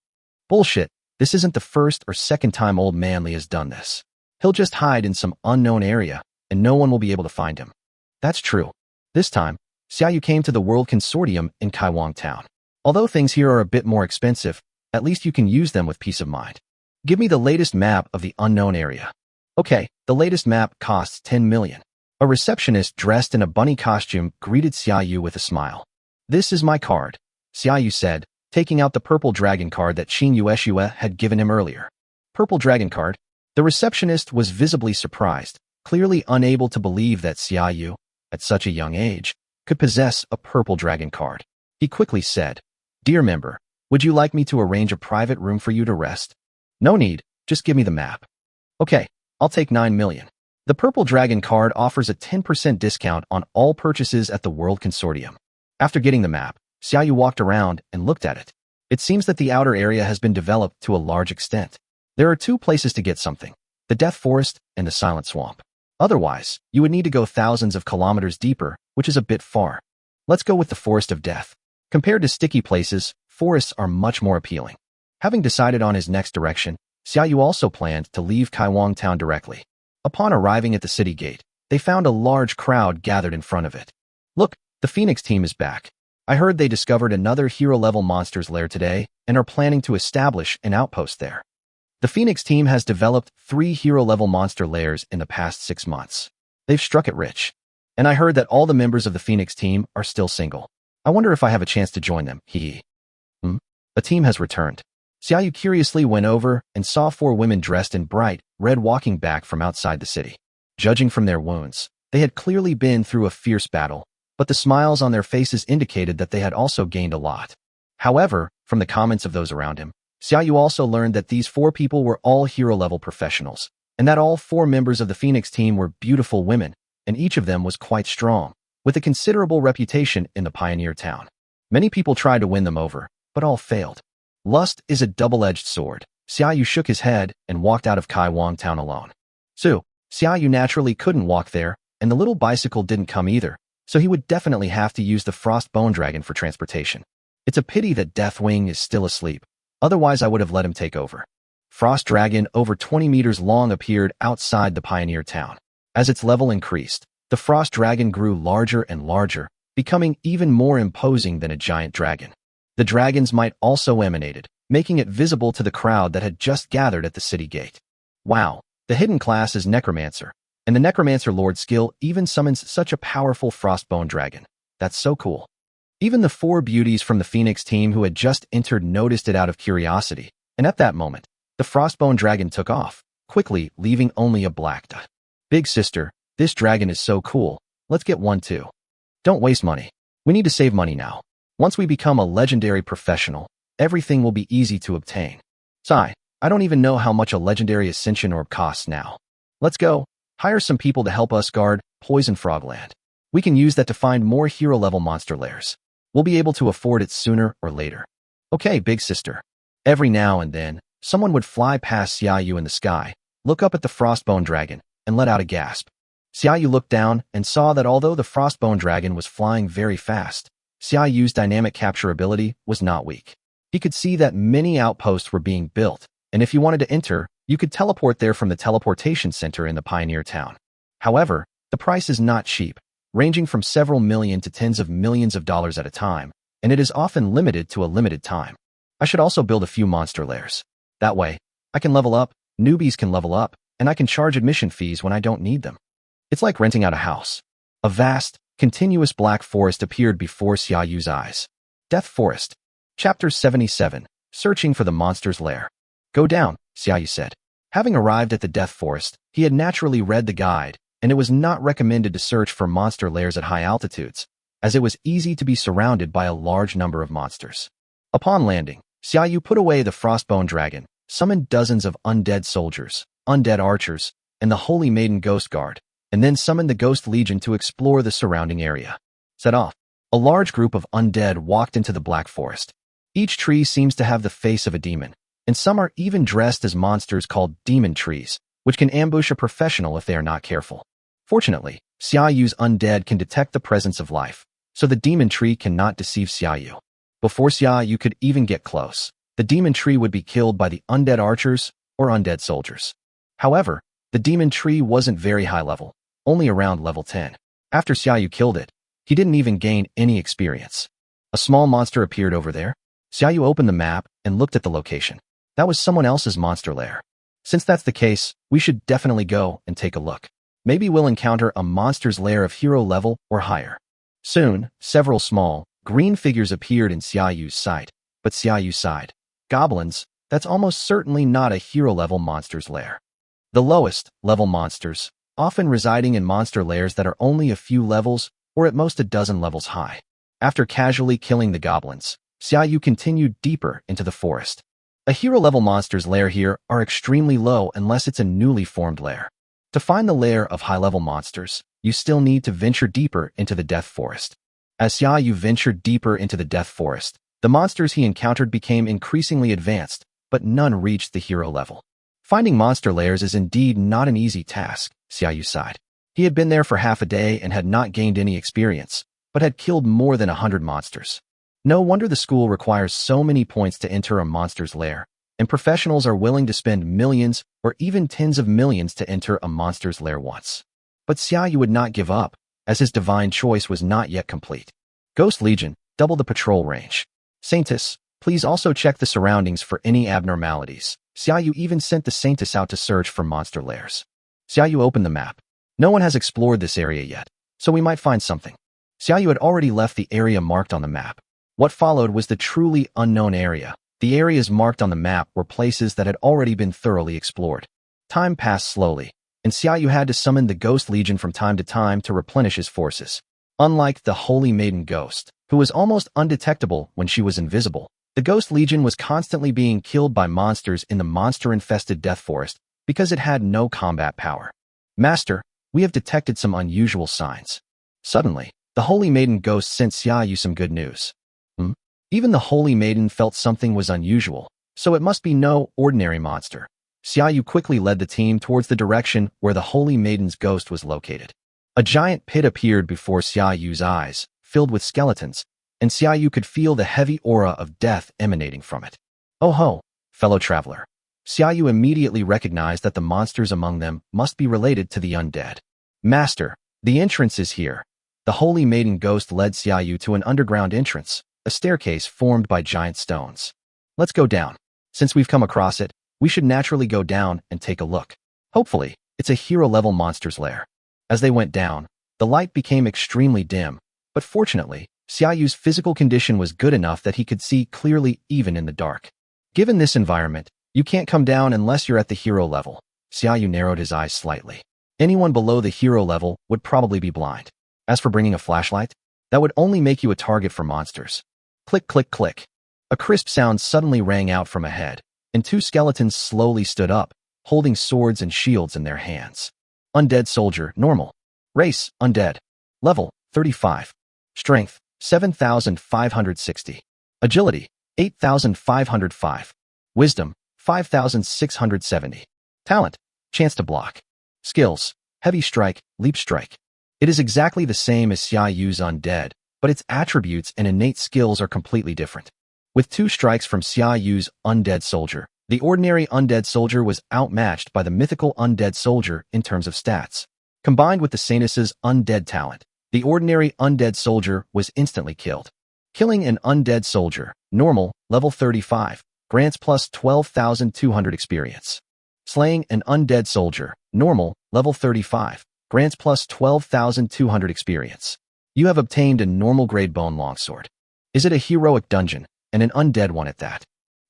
Bullshit, this isn't the first or second time old Manly has done this. He'll just hide in some unknown area, and no one will be able to find him. That's true. This time, Xiaoyu came to the World Consortium in Kaiwang Town. Although things here are a bit more expensive, at least you can use them with peace of mind. Give me the latest map of the unknown area. Okay, the latest map costs 10 million. A receptionist dressed in a bunny costume greeted Xiaoyu with a smile. This is my card, Xiaoyu said, taking out the purple dragon card that Qin Yueshue had given him earlier. Purple dragon card? The receptionist was visibly surprised, clearly unable to believe that Xiaoyu, at such a young age, could possess a purple dragon card. He quickly said, Dear member, would you like me to arrange a private room for you to rest? No need, just give me the map. Okay, I'll take 9 million. The purple dragon card offers a 10% discount on all purchases at the World Consortium. After getting the map, Xiaoyu walked around and looked at it. It seems that the outer area has been developed to a large extent. There are 2 places to get something, the Death Forest and the Silent Swamp. Otherwise, you would need to go thousands of kilometers deeper, which is a bit far. Let's go with the Forest of Death. Compared to sticky places, forests are much more appealing. Having decided on his next direction, Xiaoyu also planned to leave Kaiwang Town directly. Upon arriving at the city gate, they found a large crowd gathered in front of it. Look, the Phoenix team is back. I heard they discovered another hero-level monster's lair today and are planning to establish an outpost there. The Phoenix team has developed 3 hero-level monster lairs in the past 6 months. They've struck it rich. And I heard that all the members of the Phoenix team are still single. I wonder if I have a chance to join them, hee. A team has returned. Xiaoyu curiously went over and saw 4 women dressed in bright red walking back from outside the city. Judging from their wounds, they had clearly been through a fierce battle, but the smiles on their faces indicated that they had also gained a lot. However, from the comments of those around him, Xiaoyu also learned that these 4 people were all hero-level professionals, and that all 4 members of the Phoenix team were beautiful women, and each of them was quite strong, with a considerable reputation in the pioneer town. Many people tried to win them over, but all failed. Lust is a double-edged sword. Xiaoyu shook his head and walked out of Kaiwang Town alone. Xiaoyu naturally couldn't walk there, and the little bicycle didn't come either, so he would definitely have to use the Frost Bone Dragon for transportation. It's a pity that Deathwing is still asleep, otherwise I would have let him take over. Frost Dragon, over 20 meters long, appeared outside the pioneer town. As its level increased, the Frost Dragon grew larger and larger, becoming even more imposing than a giant dragon. The dragon's might also emanated, making it visible to the crowd that had just gathered at the city gate. Wow, the hidden class is Necromancer, and the Necromancer Lord skill even summons such a powerful Frostbone Dragon. That's so cool. Even the 4 beauties from the Phoenix team who had just entered noticed it out of curiosity, and at that moment, the Frostbone Dragon took off, quickly leaving only a black dot. Big sister, this dragon is so cool. Let's get one too. Don't waste money. We need to save money now. Once we become a legendary professional, everything will be easy to obtain. Sigh, I don't even know how much a legendary ascension orb costs now. Let's go. Hire some people to help us guard Poison Frogland. We can use that to find more hero-level monster lairs. We'll be able to afford it sooner or later. Okay, big sister. Every now and then, someone would fly past Xiaoyu in the sky, look up at the Frostbone Dragon, and let out a gasp. Xiaoyu looked down and saw that although the Frostbone Dragon was flying very fast, Xiaoyu's dynamic capture ability was not weak. He could see that many outposts were being built, and if you wanted to enter, you could teleport there from the teleportation center in the Pioneer Town. However, the price is not cheap, ranging from several million to tens of millions of dollars at a time, and it is often limited to a limited time. I should also build a few monster lairs. That way, I can level up, newbies can level up, and I can charge admission fees when I don't need them. It's like renting out a house. A vast, continuous black forest appeared before Xiaoyu's eyes. Death Forest. Chapter 77. Searching for the monster's lair. Go down, Xiaoyu said. Having arrived at the Death Forest, he had naturally read the guide, and it was not recommended to search for monster lairs at high altitudes, as it was easy to be surrounded by a large number of monsters. Upon landing, Xiaoyu put away the Frostbone Dragon, summoned dozens of undead soldiers, undead archers, and the Holy Maiden Ghost Guard, and then summoned the Ghost Legion to explore the surrounding area. Set off. A large group of undead walked into the Black Forest. Each tree seems to have the face of a demon, and some are even dressed as monsters called demon trees, which can ambush a professional if they are not careful. Fortunately, Xiaoyu's undead can detect the presence of life, so the demon tree cannot deceive Xiaoyu. Before Xiaoyu could even get close, the demon tree would be killed by the undead archers or undead soldiers. However, the demon tree wasn't very high level, only around level 10. After Xiaoyu killed it, he didn't even gain any experience. A small monster appeared over there. Xiaoyu opened the map and looked at the location. That was someone else's monster lair. Since that's the case, we should definitely go and take a look. Maybe we'll encounter a monster's lair of hero level or higher. Soon, several small, green figures appeared in Xiaoyu's sight, but Xiaoyu sighed. Goblins, that's almost certainly not a hero-level monster's lair. The lowest level monsters, often residing in monster lairs that are only a few levels or at most a dozen levels high. After casually killing the goblins, Xiaoyu continued deeper into the forest. A hero-level monster's lair here are extremely low unless it's a newly formed lair. To find the lair of high-level monsters, you still need to venture deeper into the Death Forest. As Xiaoyu ventured deeper into the Death Forest, the monsters he encountered became increasingly advanced, but none reached the hero level. Finding monster lairs is indeed not an easy task, Xiaoyu sighed. He had been there for half a day and had not gained any experience, but had killed more than 100 monsters. No wonder the school requires so many points to enter a monster's lair, and professionals are willing to spend millions or even tens of millions to enter a monster's lair once. But Xiaoyu would not give up, as his divine choice was not yet complete. Ghost Legion, double the patrol range. Saintus, please also check the surroundings for any abnormalities. Xiaoyu even sent the Saintus out to search for monster lairs. Xiaoyu opened the map. No one has explored this area yet, so we might find something. Xiaoyu had already left the area marked on the map. What followed was the truly unknown area. The areas marked on the map were places that had already been thoroughly explored. Time passed slowly, and Xiaoyu had to summon the Ghost Legion from time to time to replenish his forces. Unlike the Holy Maiden Ghost, who was almost undetectable when she was invisible, the Ghost Legion was constantly being killed by monsters in the monster-infested Death Forest because it had no combat power. Master, we have detected some unusual signs. Suddenly, the Holy Maiden Ghost sent Xiaoyu some good news. Even the Holy Maiden felt something was unusual, so it must be no ordinary monster. Xiaoyu quickly led the team towards the direction where the Holy Maiden's ghost was located. A giant pit appeared before Xiaoyu's eyes, filled with skeletons, and Xiaoyu could feel the heavy aura of death emanating from it. Oh ho, fellow traveler. Xiaoyu immediately recognized that the monsters among them must be related to the undead. Master, the entrance is here. The Holy Maiden Ghost led Xiaoyu to an underground entrance, a staircase formed by giant stones. Let's go down. Since we've come across it, we should naturally go down and take a look. Hopefully, it's a hero-level monster's lair. As they went down, the light became extremely dim, but fortunately, Xiaoyu's physical condition was good enough that he could see clearly even in the dark. Given this environment, you can't come down unless you're at the hero level. Xiaoyu narrowed his eyes slightly. Anyone below the hero level would probably be blind. As for bringing a flashlight, that would only make you a target for monsters. Click, click, click. A crisp sound suddenly rang out from ahead, and two skeletons slowly stood up, holding swords and shields in their hands. Undead soldier, normal. Race, undead. Level, 35. Strength, 7,560. Agility, 8,505. Wisdom, 5,670. Talent, chance to block. Skills, heavy strike, leap strike. It is exactly the same as Xia Yu's undead, but its attributes and innate skills are completely different. With two strikes from Xia Yu's undead soldier, the ordinary undead soldier was outmatched by the mythical undead soldier in terms of stats. Combined with the Sanus's undead talent, the ordinary undead soldier was instantly killed. Killing an undead soldier, normal, level 35, grants plus 12,200 experience. Slaying an undead soldier, normal, level 35, grants plus 12,200 experience. You have obtained a normal grade bone longsword. Is it a heroic dungeon, and an undead one at that?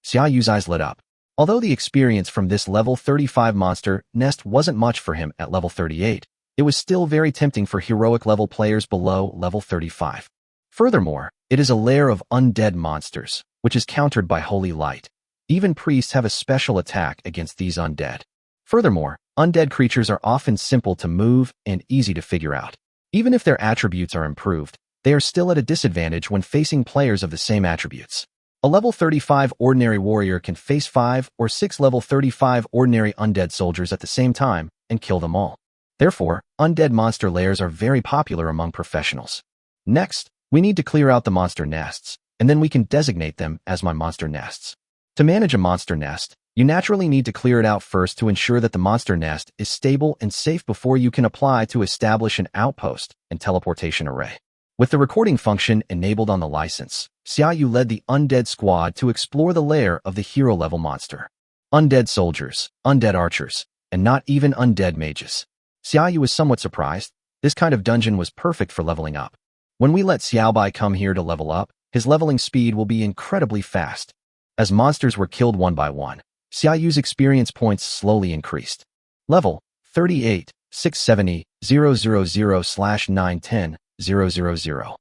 Xia Yu's eyes lit up. Although the experience from this level 35 monster nest wasn't much for him at level 38, it was still very tempting for heroic level players below level 35. Furthermore, it is a lair of undead monsters, which is countered by holy light. Even priests have a special attack against these undead. Furthermore, undead creatures are often simple to move and easy to figure out. Even if their attributes are improved, they are still at a disadvantage when facing players of the same attributes. A level 35 ordinary warrior can face 5 or 6 level 35 ordinary undead soldiers at the same time and kill them all. Therefore, undead monster lairs are very popular among professionals. Next, we need to clear out the monster nests, and then we can designate them as my monster nests. To manage a monster nest, you naturally need to clear it out first to ensure that the monster nest is stable and safe before you can apply to establish an outpost and teleportation array. With the recording function enabled on the license, Xia Yu led the undead squad to explore the lair of the hero-level monster. Undead soldiers, undead archers, and not even undead mages. Xia Yu was somewhat surprised. This kind of dungeon was perfect for leveling up. When we let Xiaobai come here to level up, his leveling speed will be incredibly fast. As monsters were killed one by one, Xia Yu's experience points slowly increased. Level 38, 670, 000/910, 000.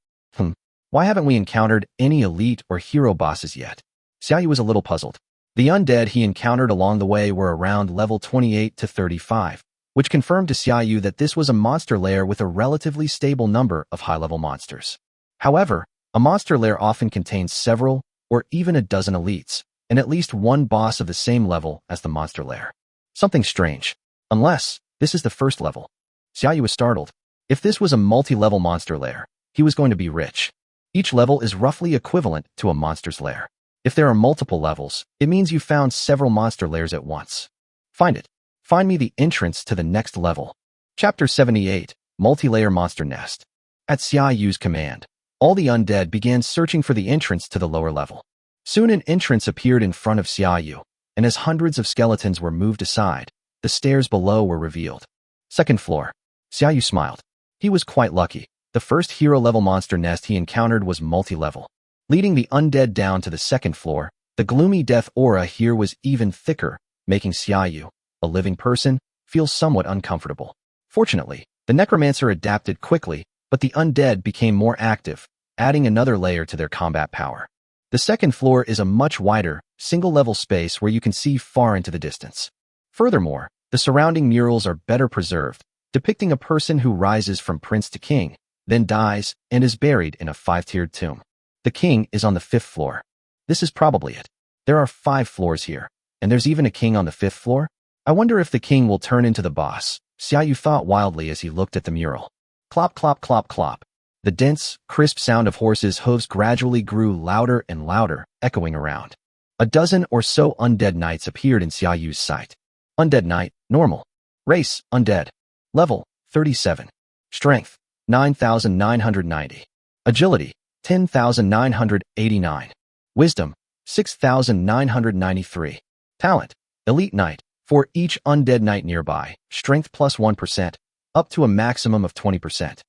Why haven't we encountered any elite or hero bosses yet? Xia Yu was a little puzzled. The undead he encountered along the way were around level 28 to 35, which confirmed to Xia Yu that this was a monster lair with a relatively stable number of high-level monsters. However, a monster lair often contains several, or even a dozen elites, and at least one boss of the same level as the monster lair. Something strange. Unless, this is the first level. Xia Yu was startled. If this was a multi-level monster lair, he was going to be rich. Each level is roughly equivalent to a monster's lair. If there are multiple levels, it means you found several monster lairs at once. Find it. Find me the entrance to the next level. Chapter 78, Multi-Layer Monster Nest. At Xia Yu's command, all the undead began searching for the entrance to the lower level. Soon an entrance appeared in front of Xia Yu, and as hundreds of skeletons were moved aside, the stairs below were revealed. Second floor. Xia Yu smiled. He was quite lucky. The first hero-level monster nest he encountered was multi-level. Leading the undead down to the second floor, the gloomy death aura here was even thicker, making Xia Yu, a living person, feel somewhat uncomfortable. Fortunately, the necromancer adapted quickly, but the undead became more active, adding another layer to their combat power. The second floor is a much wider, single-level space where you can see far into the distance. Furthermore, the surrounding murals are better preserved, depicting a person who rises from prince to king, then dies, and is buried in a 5-tiered tomb. The king is on the 5th floor. This is probably it. There are 5 floors here, and there's even a king on the 5th floor? I wonder if the king will turn into the boss, Xia Yu thought wildly as he looked at the mural. Clop, clop, clop, clop. The dense, crisp sound of horses' hooves gradually grew louder and louder, echoing around. A dozen or so undead knights appeared in Xia Yu's sight. Undead knight, normal. Race, undead. Level, 37. Strength, 9,990. Agility, 10,989. Wisdom, 6,993. Talent, elite knight. For each undead knight nearby, strength plus 1%, up to a maximum of 20%.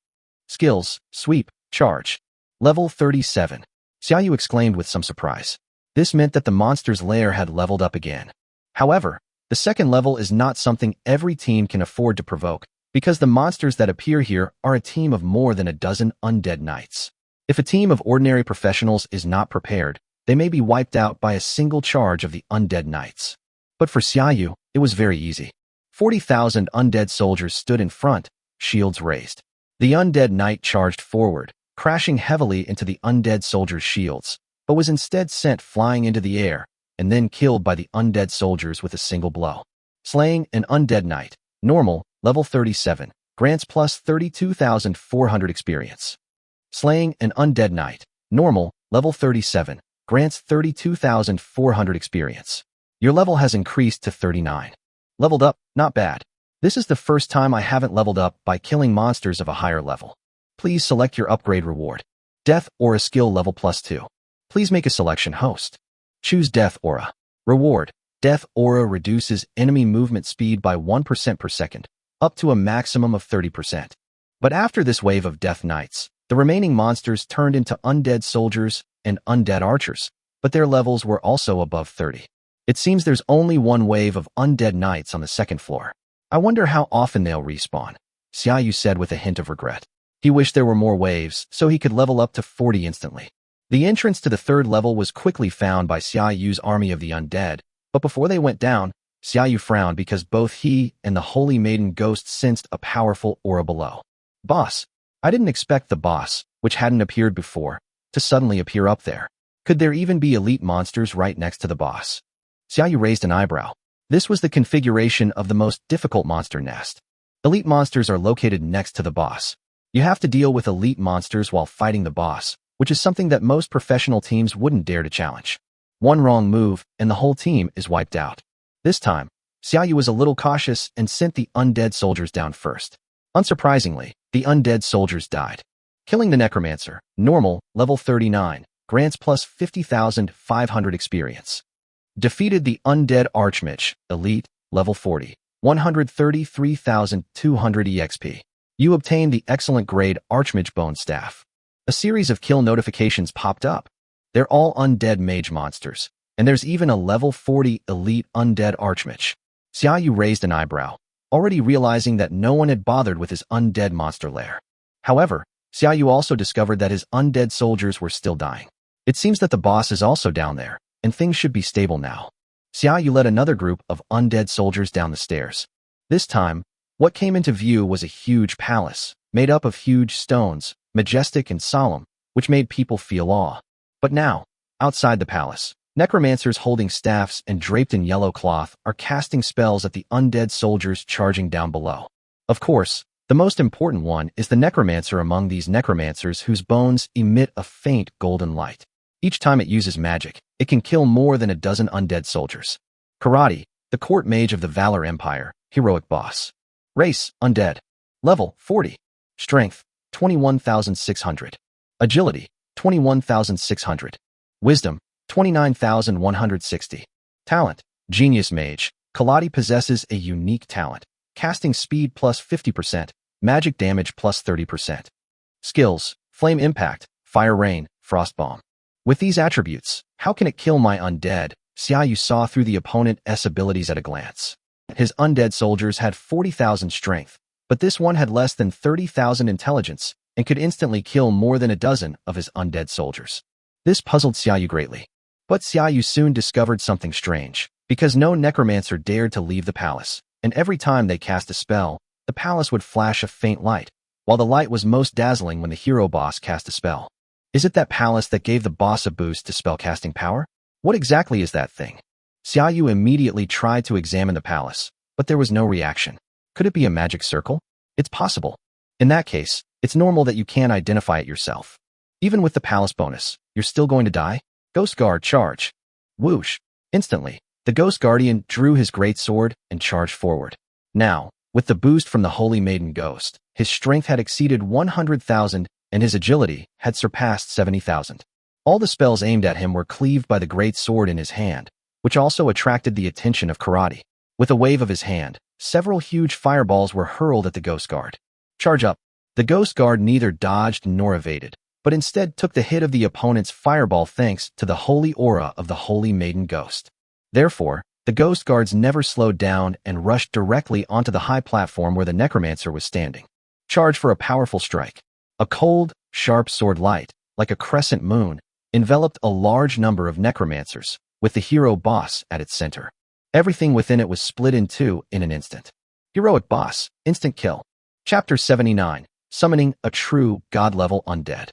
Skills, sweep, charge. Level 37. Xia Yu exclaimed with some surprise. This meant that the monster's lair had leveled up again. However, the second level is not something every team can afford to provoke, because the monsters that appear here are a team of more than a dozen undead knights. If a team of ordinary professionals is not prepared, they may be wiped out by a single charge of the undead knights. But for Xiaoyu, it was very easy. 40,000 undead soldiers stood in front, shields raised. The undead knight charged forward, crashing heavily into the undead soldiers' shields, but was instead sent flying into the air and then killed by the undead soldiers with a single blow. Slaying an undead knight, normal, level 37, grants plus 32,400 experience. Slaying an undead knight, normal, level 37, grants 32,400 experience. Your level has increased to 39. Leveled up, not bad. This is the first time I haven't leveled up by killing monsters of a higher level. Please select your upgrade reward. Death Aura skill level +2. Please make a selection host. Choose Death Aura. Reward. Death Aura reduces enemy movement speed by 1% per second, up to a maximum of 30%. But after this wave of Death Knights, the remaining monsters turned into undead soldiers and undead archers, but their levels were also above 30. It seems there's only one wave of undead knights on the second floor. I wonder how often they'll respawn, Xiaoyu said with a hint of regret. He wished there were more waves so he could level up to 40 instantly. The entrance to the third level was quickly found by Xiaoyu's army of the undead, but before they went down, Xiaoyu frowned because both he and the Holy Maiden Ghost sensed a powerful aura below. Boss. I didn't expect the boss, which hadn't appeared before, to suddenly appear up there. Could there even be elite monsters right next to the boss? Xiaoyu raised an eyebrow. This was the configuration of the most difficult monster nest. Elite monsters are located next to the boss. You have to deal with elite monsters while fighting the boss, which is something that most professional teams wouldn't dare to challenge. One wrong move, and the whole team is wiped out. This time, Xiaoyu was a little cautious and sent the undead soldiers down first. Unsurprisingly, the undead soldiers died. Killing the Necromancer, normal, level 39, grants plus 50,500 experience. Defeated the undead Archmage, elite, level 40, 133,200 EXP. You obtained the excellent grade Archmage Bone Staff. A series of kill notifications popped up. They're all undead mage monsters, and there's even a level 40 elite undead Archmage. Xiaoyu raised an eyebrow, already realizing that no one had bothered with his undead monster lair. However, Xiaoyu also discovered that his undead soldiers were still dying. It seems that the boss is also down there, and things should be stable now. Xiaoyu led another group of undead soldiers down the stairs. This time, what came into view was a huge palace, made up of huge stones, majestic and solemn, which made people feel awe. But now, outside the palace, necromancers holding staffs and draped in yellow cloth are casting spells at the undead soldiers charging down below. Of course, the most important one is the necromancer among these necromancers whose bones emit a faint golden light. Each time it uses magic, it can kill more than a dozen undead soldiers. Karate, the court mage of the Valor Empire, heroic boss. Race, undead. Level, 40. Strength, 21,600. Agility, 21,600. Wisdom, 29,160. Talent, genius mage. Kaladi possesses a unique talent. Casting speed plus 50%, magic damage plus 30%. Skills, flame impact, fire rain, frost bomb. With these attributes, how can it kill my undead? Xiaoyu saw through the opponent's abilities at a glance. His undead soldiers had 40,000 strength, but this one had less than 30,000 intelligence and could instantly kill more than a dozen of his undead soldiers. This puzzled Xiaoyu greatly. But Xiaoyu soon discovered something strange, because no necromancer dared to leave the palace, and every time they cast a spell, the palace would flash a faint light, while the light was most dazzling when the hero boss cast a spell. Is it that palace that gave the boss a boost to spellcasting power? What exactly is that thing? Xiaoyu immediately tried to examine the palace, but there was no reaction. Could it be a magic circle? It's possible. In that case, it's normal that you can't identify it yourself. Even with the palace bonus, you're still going to die? Ghost Guard, charge. Whoosh. Instantly, the Ghost Guardian drew his great sword and charged forward. Now, with the boost from the Holy Maiden Ghost, his strength had exceeded 100,000 and his agility had surpassed 70,000. All the spells aimed at him were cleaved by the great sword in his hand, which also attracted the attention of Karate. With a wave of his hand, several huge fireballs were hurled at the Ghost Guard. Charge up. The Ghost Guard neither dodged nor evaded, but instead took the hit of the opponent's fireball thanks to the holy aura of the Holy Maiden Ghost. Therefore, The ghost guards never slowed down and rushed directly onto the high platform where the necromancer was standing. Charge for a powerful strike. A cold, sharp sword light, like a crescent moon, enveloped a large number of necromancers, with the hero boss at its center. Everything within it was split in two in an instant. Heroic boss, instant kill. Chapter 79, Summoning a True God-Level Undead.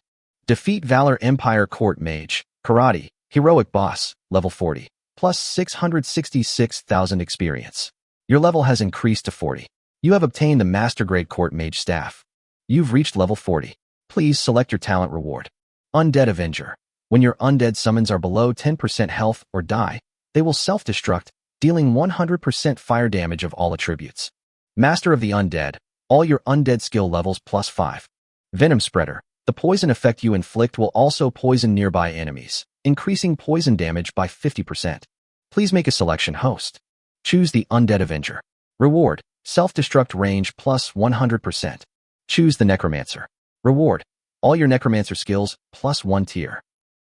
Defeat Valor Empire Court Mage, Karate, Heroic Boss, level 40, plus 666,000 experience. Your level has increased to 40. You have obtained the Master Grade Court Mage Staff. You've reached level 40. Please select your talent reward. Undead Avenger. When your undead summons are below 10% health or die, they will self-destruct, dealing 100% fire damage of all attributes. Master of the Undead. All your undead skill levels plus 5. Venom Spreader. The poison effect you inflict will also poison nearby enemies, increasing poison damage by 50%. Please make a selection host. Choose the Undead Avenger. Reward, self-destruct range plus 100%. Choose the Necromancer. Reward, all your Necromancer skills plus 1 tier.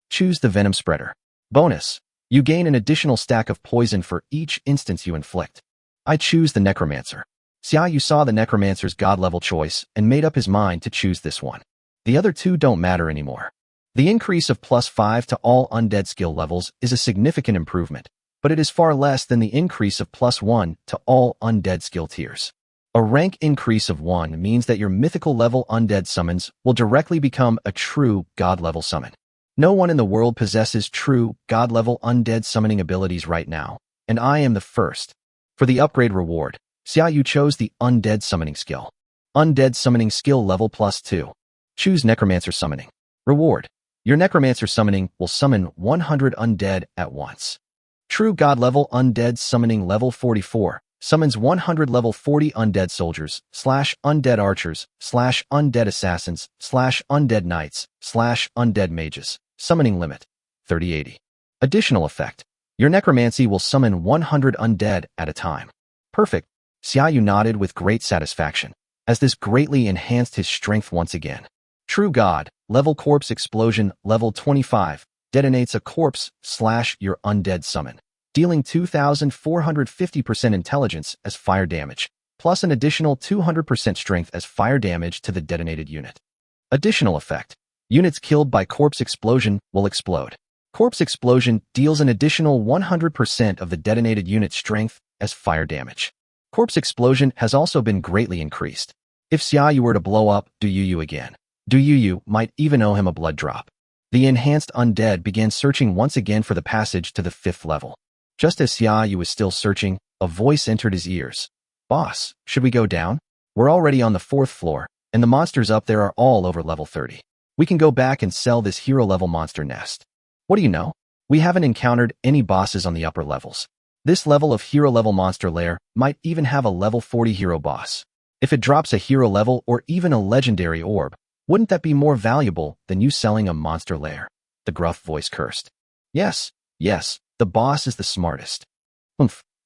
Choose the Venom Spreader. Bonus, you gain an additional stack of poison for each instance you inflict. I choose the Necromancer. Xiaoyu saw the Necromancer's god-level choice and made up his mind to choose this one. The other two don't matter anymore. The increase of plus 5 to all undead skill levels is a significant improvement, but it is far less than the increase of plus 1 to all undead skill tiers. A rank increase of 1 means that your mythical level undead summons will directly become a true god-level summon. No one in the world possesses true god-level undead summoning abilities right now, and I am the first. For the upgrade reward, Xiaoyu chose the Undead Summoning skill. Undead Summoning skill level plus 2. Choose Necromancer Summoning. Reward. Your Necromancer Summoning will summon 100 undead at once. True God level Undead Summoning level 44 summons 100 level 40 undead soldiers, /undead archers, /undead assassins, /undead knights, /undead mages. Summoning limit 3080. Additional effect. Your necromancy will summon 100 undead at a time. Perfect. Xiaoyu nodded with great satisfaction, as this greatly enhanced his strength once again. True God, level corpse explosion, level 25, detonates a corpse / your undead summon, dealing 2,450% intelligence as fire damage, plus an additional 200% strength as fire damage to the detonated unit. Additional effect. Units killed by corpse explosion will explode. Corpse explosion deals an additional 100% of the detonated unit's strength as fire damage. Corpse explosion has also been greatly increased. If Xiaoyu were to blow up Du Yuyu again, Du Yuyu might even owe him a blood drop. The enhanced undead began searching once again for the passage to the 5th level. Just as Xiaoyu was still searching, a voice entered his ears. Boss, should we go down? We're already on the 4th floor, and the monsters up there are all over level 30. We can go back and sell this hero-level monster nest. What do you know? We haven't encountered any bosses on the upper levels. This level of hero-level monster lair might even have a level 40 hero boss. If it drops a hero level or even a legendary orb, wouldn't that be more valuable than you selling a monster lair? The gruff voice cursed. Yes, the boss is the smartest.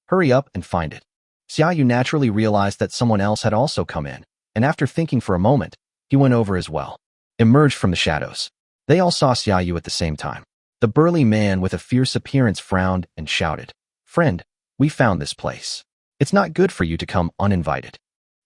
Hurry up and find it. Xiaoyu naturally realized that someone else had also come in, and after thinking for a moment, he went over as well. Emerged from the shadows. They all saw Xiaoyu at the same time. The burly man with a fierce appearance frowned and shouted, "Friend, we found this place. It's not good for you to come uninvited."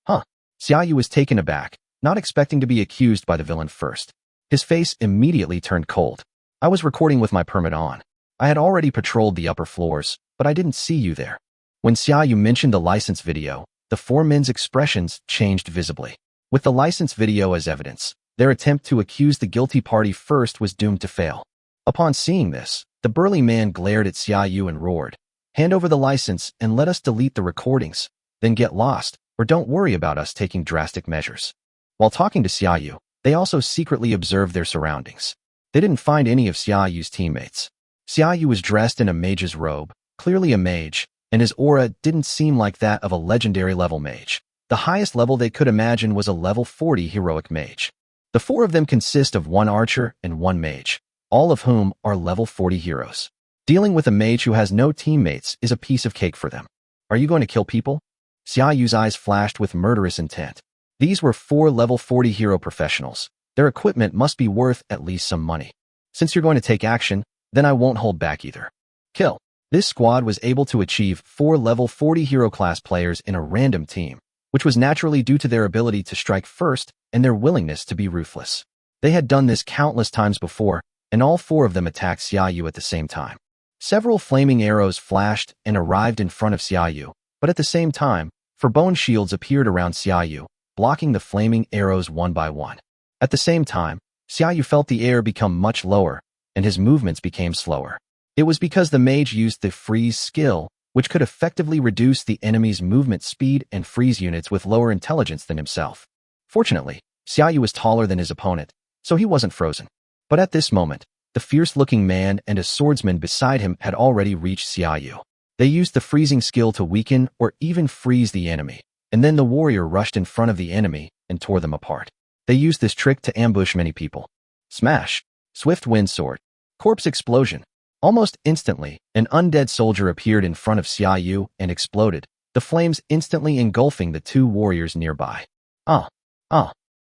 Huh? Xiaoyu was taken aback, not expecting to be accused by the villain first. His face immediately turned cold. I was recording with my permit on. I had already patrolled the upper floors, but I didn't see you there. When Xiaoyu mentioned the license video, the four men's expressions changed visibly. With the license video as evidence, their attempt to accuse the guilty party first was doomed to fail. Upon seeing this, the burly man glared at Xiaoyu and roared, "Hand over the license and let us delete the recordings, then get lost, or don't worry about us taking drastic measures." While talking to Xiaoyu, they also secretly observed their surroundings. They didn't find any of Xiaoyu's teammates. Xiaoyu was dressed in a mage's robe, clearly a mage, and his aura didn't seem like that of a legendary level mage. The highest level they could imagine was a level 40 heroic mage. The four of them consist of one archer and one mage, all of whom are level 40 heroes. Dealing with a mage who has no teammates is a piece of cake for them. Are you going to kill people? Xiaoyu's eyes flashed with murderous intent. These were 4 level 40 hero professionals. Their equipment must be worth at least some money. Since you're going to take action, then I won't hold back either. Kill. This squad was able to achieve 4 level 40 hero class players in a random team, which was naturally due to their ability to strike first and their willingness to be ruthless. They had done this countless times before, and all 4 of them attacked Xiaoyu at the same time. Several flaming arrows flashed and arrived in front of Xiaoyu, but at the same time, 4 bone shields appeared around Xiaoyu, blocking the flaming arrows one by one. At the same time, Xiaoyu felt the air become much lower, and his movements became slower. It was because the mage used the freeze skill, which could effectively reduce the enemy's movement speed and freeze units with lower intelligence than himself. Fortunately, Xiaoyu was taller than his opponent, so he wasn't frozen. But at this moment, the fierce-looking man and a swordsman beside him had already reached Xiaoyu. They used the freezing skill to weaken or even freeze the enemy, and then the warrior rushed in front of the enemy and tore them apart. They used this trick to ambush many people. Smash! Swift wind sword. Corpse explosion. Almost instantly, an undead soldier appeared in front of Xiaoyu and exploded, the flames instantly engulfing the 2 warriors nearby. Ah!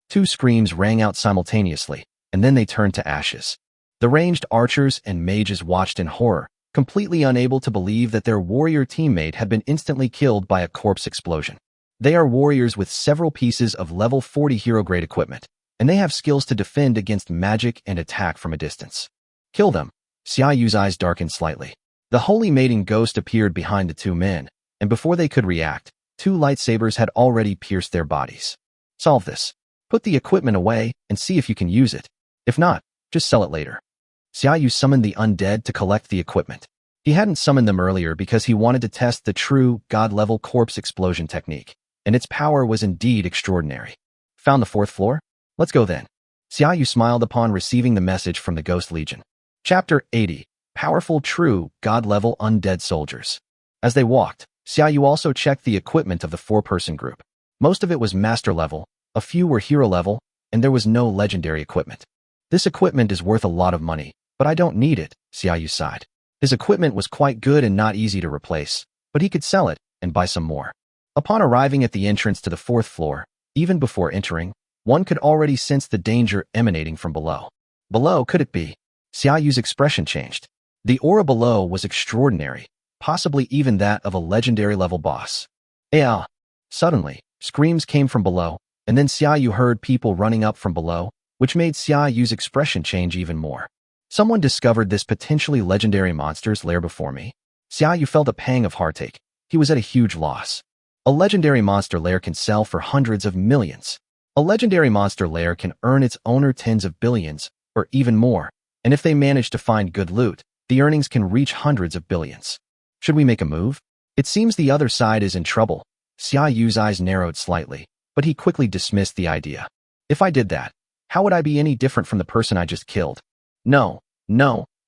2 screams rang out simultaneously, and then they turned to ashes. The ranged archers and mages watched in horror, completely unable to believe that their warrior teammate had been instantly killed by a corpse explosion. They are warriors with several pieces of level 40 hero-grade equipment, and they have skills to defend against magic and attack from a distance. Kill them. Xiaoyu's eyes darkened slightly. The Holy Maiden Ghost appeared behind the 2 men, and before they could react, 2 lightsabers had already pierced their bodies. Solve this. Put the equipment away and see if you can use it. If not, just sell it later. Xiaoyu summoned the undead to collect the equipment. He hadn't summoned them earlier because he wanted to test the true god-level corpse explosion technique, and its power was indeed extraordinary. Found the 4th floor? Let's go then. Xiaoyu smiled upon receiving the message from the Ghost Legion. Chapter 80. Powerful True God-Level Undead Soldiers. As they walked, Xiaoyu also checked the equipment of the 4-person group. Most of it was master level, a few were hero level, and there was no legendary equipment. This equipment is worth a lot of money, but I don't need it, Xiaoyu sighed. His equipment was quite good and not easy to replace, but he could sell it and buy some more. Upon arriving at the entrance to the 4th floor, even before entering, one could already sense the danger emanating from below. Below, could it be? Xiaoyu's expression changed. The aura below was extraordinary, possibly even that of a legendary level boss. Ah! Suddenly, screams came from below, and then Xiaoyu heard people running up from below, which made Xiaoyu's expression change even more. Someone discovered this potentially legendary monster's lair before me. Xiaoyu felt a pang of heartache. He was at a huge loss. A legendary monster lair can sell for hundreds of millions. A legendary monster lair can earn its owner tens of billions, or even more, and if they manage to find good loot, the earnings can reach hundreds of billions. Should we make a move? It seems the other side is in trouble. Xiaoyu's eyes narrowed slightly, but he quickly dismissed the idea. If I did that, how would I be any different from the person I just killed? No.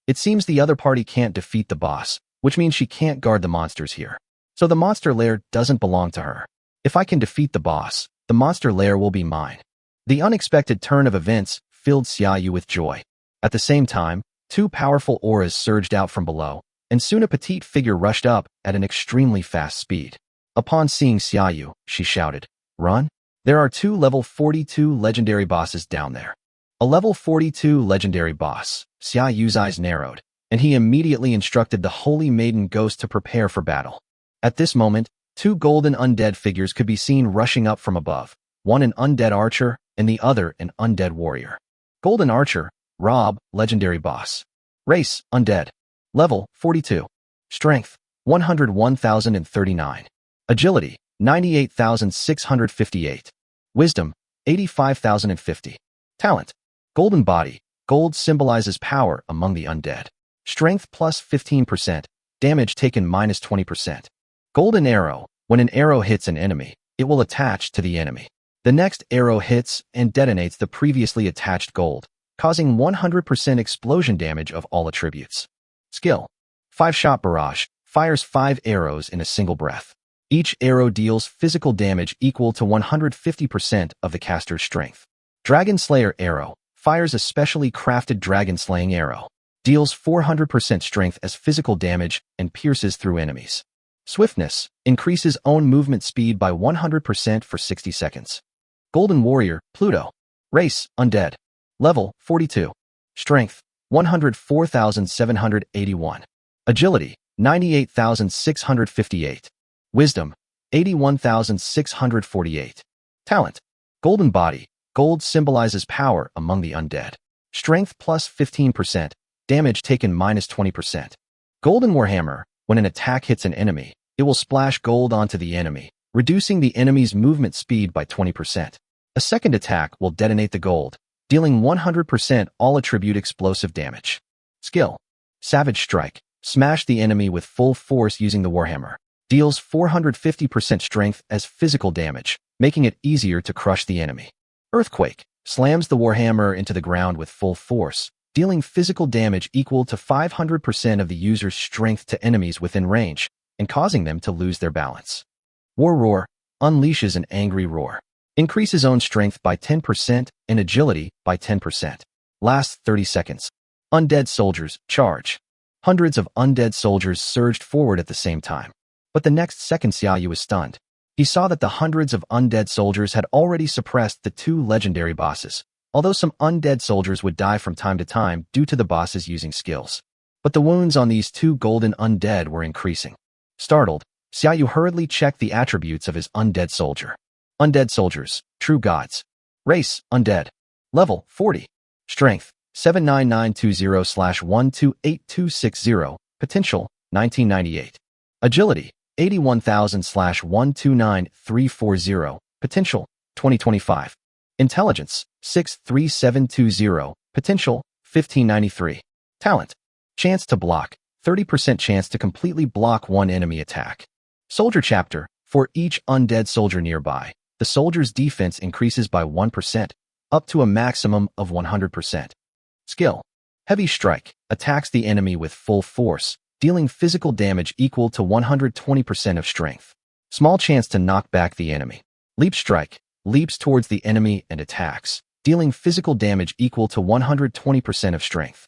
It seems the other party can't defeat the boss, which means she can't guard the monsters here. So the monster lair doesn't belong to her. If I can defeat the boss, the monster lair will be mine. The unexpected turn of events filled Xiaoyu with joy. At the same time, 2 powerful auras surged out from below, and soon a petite figure rushed up at an extremely fast speed. Upon seeing Xiaoyu, she shouted, "Run! There are 2 level 42 legendary bosses down there." A level 42 legendary boss. Xiaoyu's eyes narrowed, and he immediately instructed the Holy Maiden Ghost to prepare for battle. At this moment, 2 golden undead figures could be seen rushing up from above, one an undead archer and the other an undead warrior. Golden Archer, Rob, legendary boss. Race, undead. Level, 42. Strength, 101,039. Agility, 98,658. Wisdom, 85,050. Talent, golden body. Gold symbolizes power among the undead. Strength plus 15%. Damage taken minus 20%. Golden arrow. When an arrow hits an enemy, it will attach to the enemy. The next arrow hits and detonates the previously attached gold, causing 100% explosion damage of all attributes. Skill. 5-shot barrage. Fires 5 arrows in a single breath. Each arrow deals physical damage equal to 150% of the caster's strength. Dragon Slayer arrow. Fires a specially crafted dragon slaying arrow. Deals 400% strength as physical damage and pierces through enemies. Swiftness. Increases own movement speed by 100% for 60 seconds. Golden Warrior, Pluto. Race, undead. Level, 42. Strength, 104,781. Agility, 98,658. Wisdom, 81,648. Talent, golden body. Gold symbolizes power among the undead. Strength plus 15%. Damage taken minus 20%. Golden Warhammer, when an attack hits an enemy, it will splash gold onto the enemy, reducing the enemy's movement speed by 20%. A second attack will detonate the gold, dealing 100% all attribute explosive damage. Skill, Savage Strike. Smash the enemy with full force using the Warhammer. Deals 450% strength as physical damage, making it easier to crush the enemy. Earthquake. Slams the Warhammer into the ground with full force, dealing physical damage equal to 500% of the user's strength to enemies within range, and causing them to lose their balance. War Roar. Unleashes an angry roar. Increases own strength by 10% and agility by 10%. Lasts 30 seconds. Undead soldiers. Charge. Hundreds of undead soldiers surged forward at the same time. But the next second Xiaoyu was stunned. He saw that the hundreds of undead soldiers had already suppressed the two legendary bosses, although some undead soldiers would die from time to time due to the bosses using skills. But the wounds on these two golden undead were increasing. Startled, Xiaoyu hurriedly checked the attributes of his undead soldier. Undead soldiers, true gods. Race, undead. Level, 40. Strength, 79920/128260. Potential, 1998. Agility, 81,000/129340. Potential, 2025. Intelligence, 63720. Potential, 1593. Talent, chance to block, 30% chance to completely block one enemy attack. Soldier Chapter, for each undead soldier nearby, the soldier's defense increases by 1%, up to a maximum of 100%. Skill, Heavy Strike. Attacks the enemy with full force, dealing physical damage equal to 120% of strength. Small chance to knock back the enemy. Leap Strike. Leaps towards the enemy and attacks, dealing physical damage equal to 120% of strength.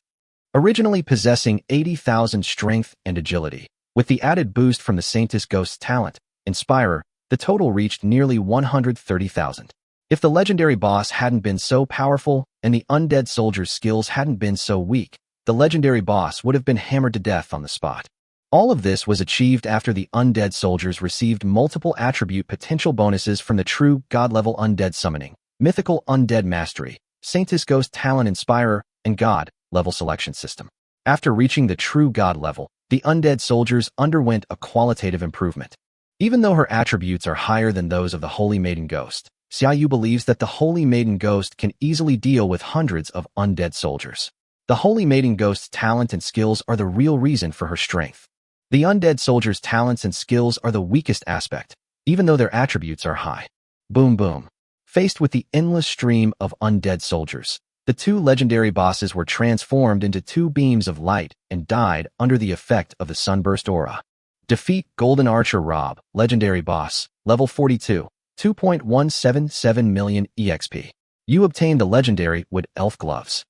Originally possessing 80,000 strength and agility, with the added boost from the Saintis Ghost's talent, Inspirer, the total reached nearly 130,000. If the legendary boss hadn't been so powerful and the undead soldier's skills hadn't been so weak, the legendary boss would have been hammered to death on the spot. All of this was achieved after the undead soldiers received multiple attribute potential bonuses from the true god-level undead summoning, mythical undead mastery, Saintis Ghost talent Inspirer, and god-level selection system. After reaching the true god level, the undead soldiers underwent a qualitative improvement. Even though her attributes are higher than those of the Holy Maiden Ghost, Xiaoyu believes that the Holy Maiden Ghost can easily deal with hundreds of undead soldiers. The Holy Maiden Ghost's talent and skills are the real reason for her strength. The undead soldier's talents and skills are the weakest aspect, even though their attributes are high. Boom boom. Faced with the endless stream of undead soldiers, the two legendary bosses were transformed into two beams of light and died under the effect of the sunburst aura. Defeat Golden Archer Rob, legendary boss, level 42, 2.177 million EXP. You obtain the legendary Wood Elf Gloves.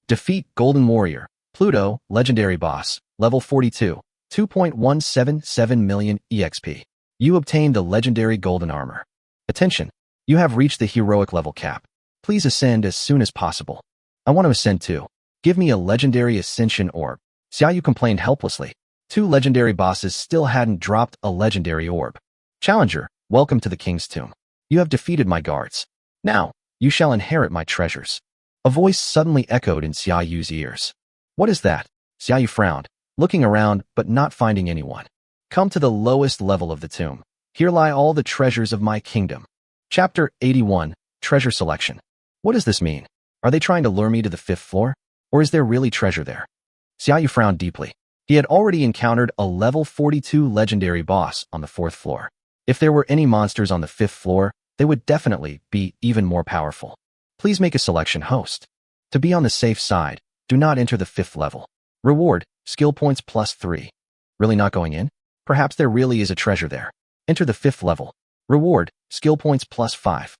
Defeat Golden Warrior, Pluto, legendary boss, level 42, 2.177 million EXP. You obtain the legendary Golden Armor. Attention! You have reached the heroic level cap. Please ascend as soon as possible. I want to ascend too. Give me a legendary ascension orb. Xiaoyu complained helplessly. Two legendary bosses still hadn't dropped a legendary orb. Challenger, welcome to the King's Tomb. You have defeated my guards. Now, you shall inherit my treasures. A voice suddenly echoed in Xiaoyu's ears. What is that? Xiaoyu frowned, looking around but not finding anyone. Come to the lowest level of the tomb. Here lie all the treasures of my kingdom. Chapter 81, Treasure Selection. What does this mean? Are they trying to lure me to the 5th floor? Or is there really treasure there? Xiaoyu frowned deeply. He had already encountered a level 42 legendary boss on the 4th floor. If there were any monsters on the 5th floor, they would definitely be even more powerful. Please make a selection, host. To be on the safe side, do not enter the 5th level. Reward, skill points +3. Really not going in? Perhaps there really is a treasure there. Enter the 5th level. Reward, skill points +5.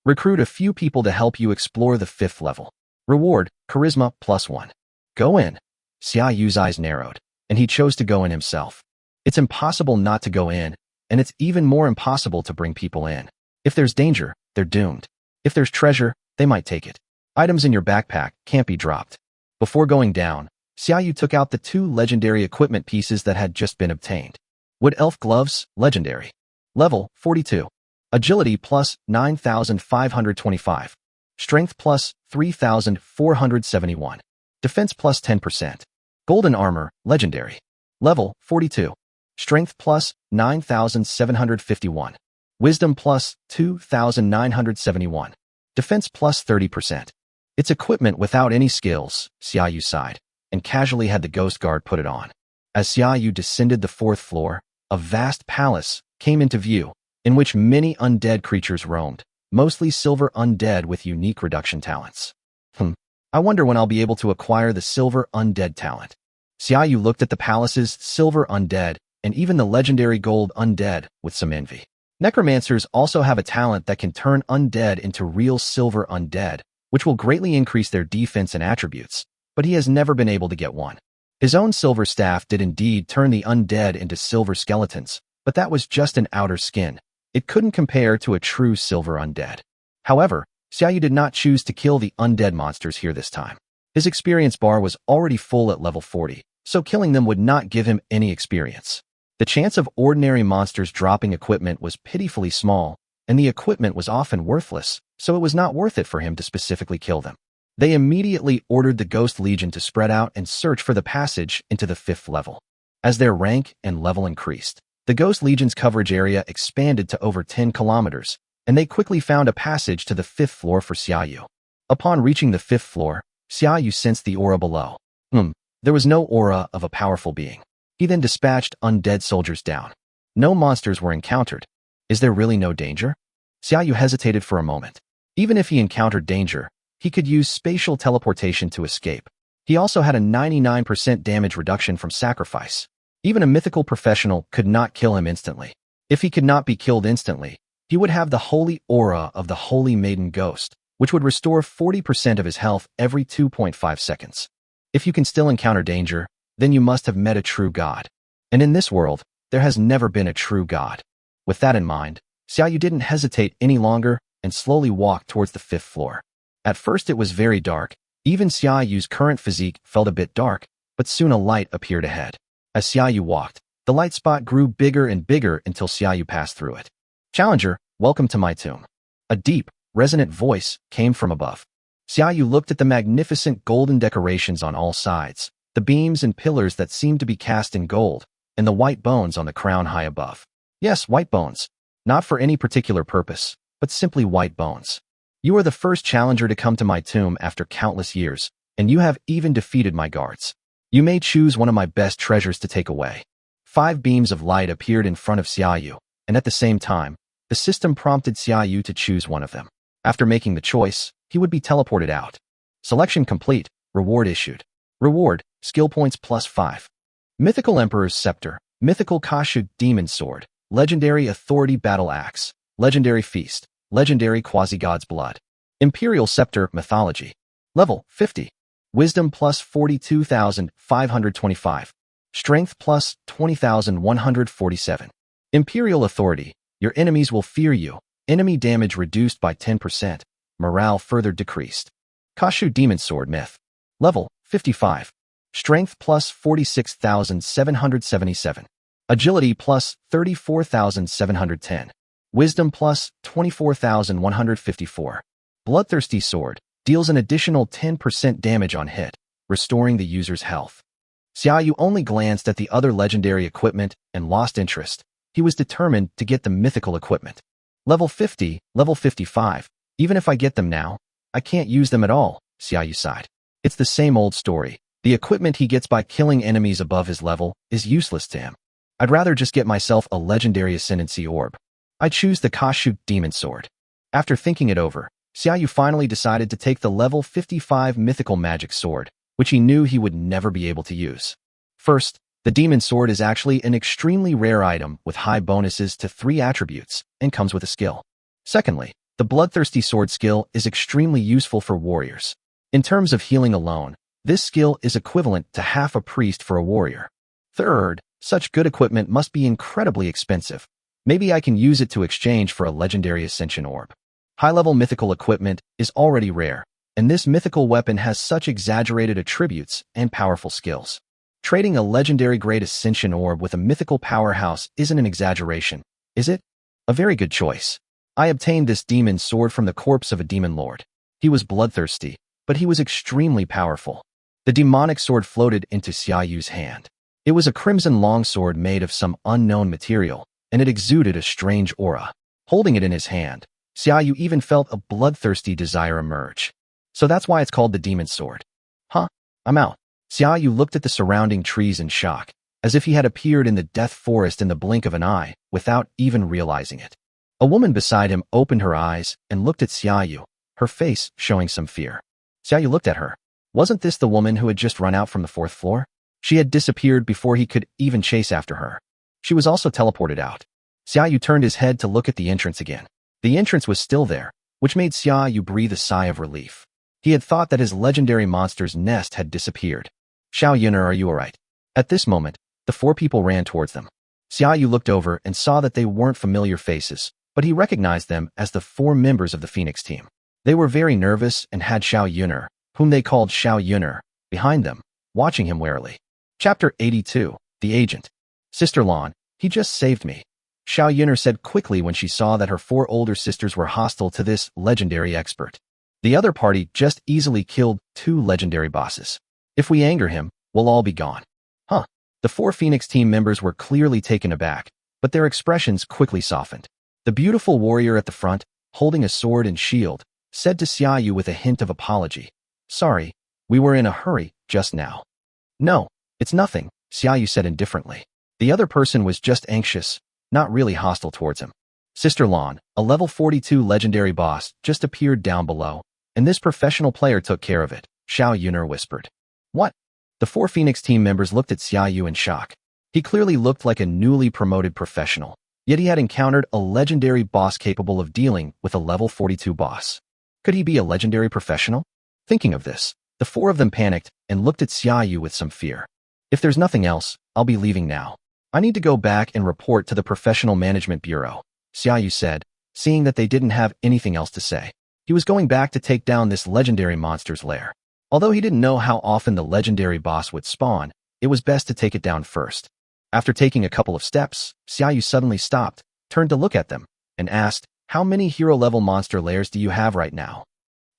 Recruit a few people to help you explore the 5th level. Reward, charisma +1. Go in. Xiaoyu's eyes narrowed, and he chose to go in himself. It's impossible not to go in, and it's even more impossible to bring people in. If there's danger, they're doomed. If there's treasure, they might take it. Items in your backpack can't be dropped. Before going down, Xiaoyu took out the two legendary equipment pieces that had just been obtained. Wood Elf Gloves, Legendary. Level 42. Agility plus 9,525. Strength plus 3,471. Defense plus 10%. Golden Armor, Legendary. Level 42. Strength plus 9,751. Wisdom plus 2,971. Defense plus 30%. It's equipment without any skills, Xiaoyu sighed, and casually had the Ghost Guard put it on. As Xiaoyu descended the 4th floor, a vast palace came into view, in which many undead creatures roamed, mostly silver undead with unique reduction talents. I wonder when I'll be able to acquire the silver undead talent. Xiaoyu looked at the palace's silver undead and even the legendary gold undead with some envy. Necromancers also have a talent that can turn undead into real silver undead, which will greatly increase their defense and attributes, but he has never been able to get one. His own silver staff did indeed turn the undead into silver skeletons, but that was just an outer skin. It couldn't compare to a true silver undead. However, Xiaoyu did not choose to kill the undead monsters here this time. His experience bar was already full at level 40, so killing them would not give him any experience. The chance of ordinary monsters dropping equipment was pitifully small, and the equipment was often worthless, so it was not worth it for him to specifically kill them. They immediately ordered the Ghost Legion to spread out and search for the passage into the 5th level. As their rank and level increased, the Ghost Legion's coverage area expanded to over 10 kilometers, and they quickly found a passage to the 5th floor for Xiaoyu. Upon reaching the 5th floor, Xiaoyu sensed the aura below. There was no aura of a powerful being. He then dispatched undead soldiers down. No monsters were encountered. Is there really no danger? Xiaoyu hesitated for a moment. Even if he encountered danger, he could use spatial teleportation to escape. He also had a 99% damage reduction from sacrifice. Even a mythical professional could not kill him instantly. If he could not be killed instantly, he would have the holy aura of the Holy Maiden Ghost, which would restore 40% of his health every 2.5 seconds. If you can still encounter danger, then you must have met a true god. And in this world, there has never been a true god. With that in mind, Xiaoyu didn't hesitate any longer and slowly walked towards the 5th floor. At first it was very dark. Even Xiaoyu's current physique felt a bit dark, but soon a light appeared ahead. As Xiaoyu walked, the light spot grew bigger and bigger until Xiaoyu passed through it. "Challenger, welcome to my tomb." A deep, resonant voice came from above. Xiaoyu looked at the magnificent golden decorations on all sides, the beams and pillars that seemed to be cast in gold, and the white bones on the crown high above. Yes, white bones. Not for any particular purpose, but simply white bones. You are the first challenger to come to my tomb after countless years, and you have even defeated my guards. You may choose one of my best treasures to take away. 5 beams of light appeared in front of Xiaoyu, and at the same time, the system prompted Xiaoyu to choose one of them. After making the choice, he would be teleported out. Selection complete. Reward issued. Reward, skill points plus 5. Mythical Emperor's Scepter, Mythical Kashu Demon Sword, Legendary Authority Battle Axe, Legendary Feast, Legendary Quasi-God's Blood. Imperial Scepter Mythology. Level 50. Wisdom plus 42,525. Strength plus 20,147. Imperial Authority. Your enemies will fear you. Enemy damage reduced by 10%. Morale further decreased. Kashu Demon Sword Myth. Level 55. Strength plus 46,777. Agility plus 34,710. Wisdom plus 24,154. Bloodthirsty Sword. Deals an additional 10% damage on hit, restoring the user's health. Xiaoyu only glanced at the other legendary equipment and lost interest. He was determined to get the mythical equipment. Level 50, level 55. Even if I get them now, I can't use them at all, Xiaoyu sighed. It's the same old story. The equipment he gets by killing enemies above his level is useless to him. I'd rather just get myself a legendary ascendancy orb. I choose the Kashu Demon Sword. After thinking it over, Xiaoyu finally decided to take the level 55 mythical magic sword, which he knew he would never be able to use. First, the Demon Sword is actually an extremely rare item with high bonuses to 3 attributes and comes with a skill. Secondly, the Bloodthirsty Sword skill is extremely useful for warriors. In terms of healing alone, this skill is equivalent to half a priest for a warrior. Third, such good equipment must be incredibly expensive. Maybe I can use it to exchange for a legendary ascension orb. High-level mythical equipment is already rare, and this mythical weapon has such exaggerated attributes and powerful skills. Trading a legendary Great Ascension Orb with a mythical powerhouse isn't an exaggeration, is it? A very good choice. I obtained this demon sword from the corpse of a demon lord. He was bloodthirsty, but he was extremely powerful. The demonic sword floated into Xiaoyu's hand. It was a crimson longsword made of some unknown material, and it exuded a strange aura. Holding it in his hand, Xiaoyu even felt a bloodthirsty desire emerge. So that's why it's called the demon sword. Huh? I'm out. Xiaoyu looked at the surrounding trees in shock, as if he had appeared in the death forest in the blink of an eye, without even realizing it. A woman beside him opened her eyes and looked at Xiaoyu, her face showing some fear. Xiaoyu looked at her. Wasn't this the woman who had just run out from the 4th floor? She had disappeared before he could even chase after her. She was also teleported out. Xiaoyu turned his head to look at the entrance again. The entrance was still there, which made Xiaoyu breathe a sigh of relief. He had thought that his legendary monster's nest had disappeared. Xiao Yuner, are you alright? At this moment, the 4 people ran towards them. Xiaoyu looked over and saw that they weren't familiar faces, but he recognized them as the 4 members of the Phoenix team. They were very nervous and had Xiao Yuner, whom they called Xiao Yuner, behind them, watching him warily. Chapter 82, The Agent. Sister Lan, he just saved me. Xiao Yuner said quickly when she saw that her 4 older sisters were hostile to this legendary expert. The other party just easily killed 2 legendary bosses. If we anger him, we'll all be gone. Huh. The 4 Phoenix team members were clearly taken aback, but their expressions quickly softened. The beautiful warrior at the front, holding a sword and shield, said to Xiaoyu with a hint of apology. Sorry, we were in a hurry just now. No, it's nothing, Xiaoyu said indifferently. The other person was just anxious, not really hostile towards him. Sister Lan, a level 42 legendary boss, just appeared down below, and this professional player took care of it, Xiao Yuner whispered. What? The 4 Phoenix team members looked at Xiaoyu in shock. He clearly looked like a newly promoted professional, yet he had encountered a legendary boss capable of dealing with a level 42 boss. Could he be a legendary professional? Thinking of this, the 4 of them panicked and looked at Xiaoyu with some fear. If there's nothing else, I'll be leaving now. I need to go back and report to the Professional Management Bureau, Xiaoyu said, seeing that they didn't have anything else to say. He was going back to take down this legendary monster's lair. Although he didn't know how often the legendary boss would spawn, it was best to take it down first. After taking a couple of steps, Xiaoyu suddenly stopped, turned to look at them, and asked, how many hero-level monster lairs do you have right now?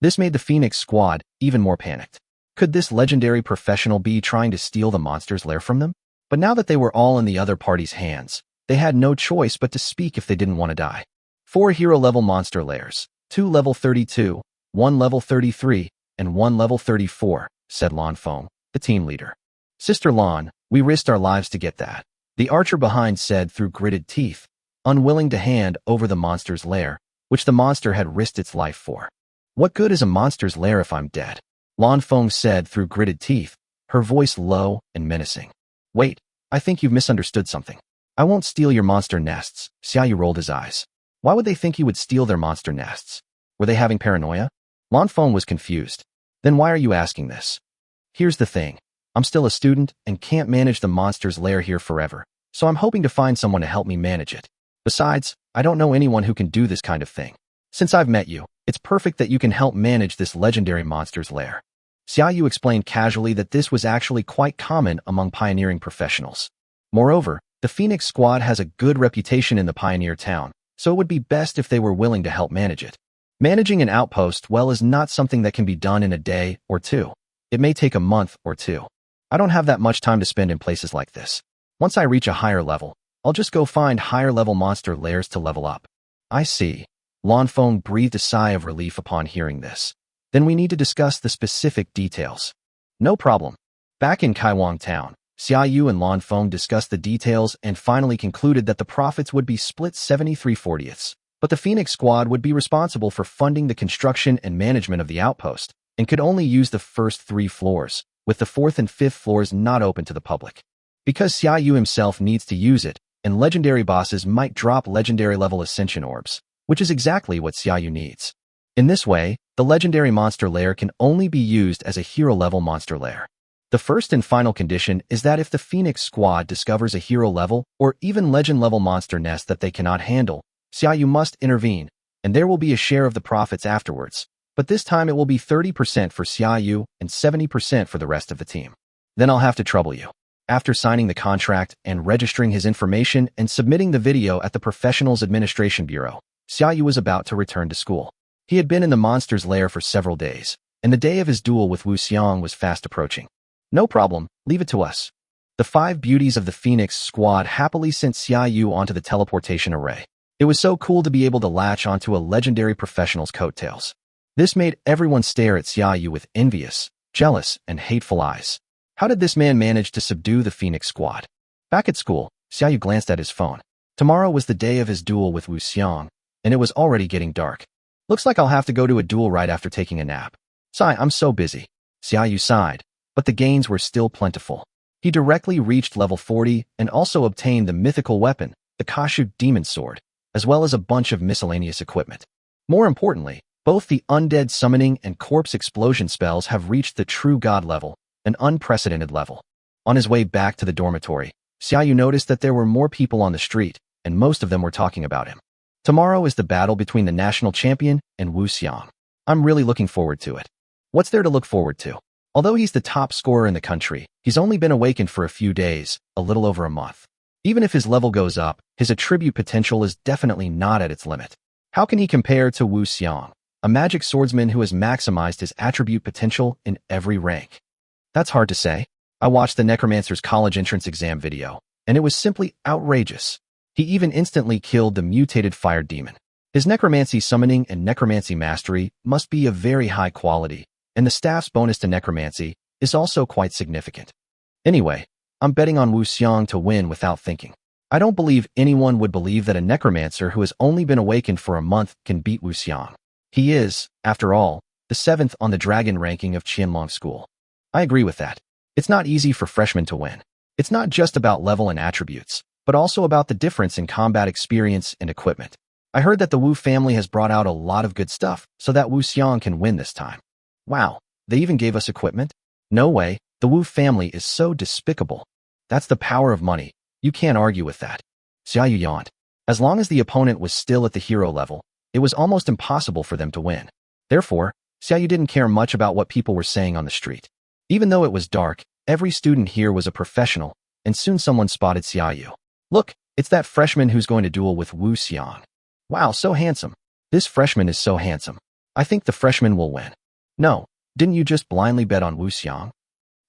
This made the Phoenix squad even more panicked. Could this legendary professional be trying to steal the monster's lair from them? But now that they were all in the other party's hands, they had no choice but to speak if they didn't want to die. 4 hero-level monster lairs, 2 level 32, 1 level 33, and 1 level 34, said Lan Feng, the team leader. Sister Lan, we risked our lives to get that, the archer behind said through gritted teeth, unwilling to hand over the monster's lair, which the monster had risked its life for. What good is a monster's lair if I'm dead? Lan Feng said through gritted teeth, her voice low and menacing. Wait, I think you've misunderstood something. I won't steal your monster nests, Xiaoyu rolled his eyes. Why would they think you would steal their monster nests? Were they having paranoia? Lan Feng was confused. Then why are you asking this? Here's the thing. I'm still a student and can't manage the monster's lair here forever, so I'm hoping to find someone to help me manage it. Besides, I don't know anyone who can do this kind of thing. Since I've met you, it's perfect that you can help manage this legendary monster's lair. Xiaoyu explained casually that this was actually quite common among pioneering professionals. Moreover, the Phoenix squad has a good reputation in the pioneer town, so it would be best if they were willing to help manage it. Managing an outpost well is not something that can be done in a day or 2. It may take a month or 2. I don't have that much time to spend in places like this. Once I reach a higher level, I'll just go find higher level monster lairs to level up. I see. Lan Feng breathed a sigh of relief upon hearing this. Then we need to discuss the specific details. No problem. Back in Kaiwang Town, Xiaoyu and Lan Feng discussed the details and finally concluded that the profits would be split 73/40ths, but the Phoenix squad would be responsible for funding the construction and management of the outpost and could only use the first 3 floors, with the 4th and 5th floors not open to the public. Because Xiaoyu himself needs to use it, and legendary bosses might drop legendary level ascension orbs, which is exactly what Xiaoyu needs. In this way, the legendary monster lair can only be used as a hero-level monster lair. The first and final condition is that if the Phoenix squad discovers a hero-level or even legend-level monster nest that they cannot handle, Xiaoyu must intervene, and there will be a share of the profits afterwards, but this time it will be 30% for Xiaoyu and 70% for the rest of the team. Then I'll have to trouble you. After signing the contract and registering his information and submitting the video at the Professionals Administration Bureau, Xiaoyu was about to return to school. He had been in the monster's lair for several days, and the day of his duel with Wu Xiang was fast approaching. No problem, leave it to us. The 5 beauties of the Phoenix squad happily sent Xiaoyu onto the teleportation array. It was so cool to be able to latch onto a legendary professional's coattails. This made everyone stare at Xiaoyu with envious, jealous, and hateful eyes. How did this man manage to subdue the Phoenix squad? Back at school, Xiaoyu glanced at his phone. Tomorrow was the day of his duel with Wu Xiang, and it was already getting dark. Looks like I'll have to go to a duel right after taking a nap. Sigh, I'm so busy. Xiaoyu sighed, but the gains were still plentiful. He directly reached level 40 and also obtained the mythical weapon, the Kashu Demon Sword, as well as a bunch of miscellaneous equipment. More importantly, both the undead summoning and corpse explosion spells have reached the true god level, an unprecedented level. On his way back to the dormitory, Xiaoyu noticed that there were more people on the street, and most of them were talking about him. Tomorrow is the battle between the national champion and Wu Xiang. I'm really looking forward to it. What's there to look forward to? Although he's the top scorer in the country, he's only been awakened for a few days, a little over a month. Even if his level goes up, his attribute potential is definitely not at its limit. How can he compare to Wu Xiang, a magic swordsman who has maximized his attribute potential in every rank? That's hard to say. I watched the Necromancer's college entrance exam video, and it was simply outrageous. He even instantly killed the mutated fire demon. His necromancy summoning and necromancy mastery must be of very high quality, and the staff's bonus to necromancy is also quite significant. Anyway, I'm betting on Wu Xiang to win without thinking. I don't believe anyone would believe that a necromancer who has only been awakened for a month can beat Wu Xiang. He is, after all, the 7th on the dragon ranking of Qianlong School. I agree with that. It's not easy for freshmen to win. It's not just about level and attributes, but also about the difference in combat experience and equipment. I heard that the Wu family has brought out a lot of good stuff so that Wu Xiang can win this time. Wow, they even gave us equipment? No way, the Wu family is so despicable. That's the power of money. You can't argue with that. Xiaoyu yawned. As long as the opponent was still at the hero level, it was almost impossible for them to win. Therefore, Xiaoyu didn't care much about what people were saying on the street. Even though it was dark, every student here was a professional, and soon someone spotted Xiaoyu. Look, it's that freshman who's going to duel with Wu Xiang. Wow, so handsome. This freshman is so handsome. I think the freshman will win. No, didn't you just blindly bet on Wu Xiang?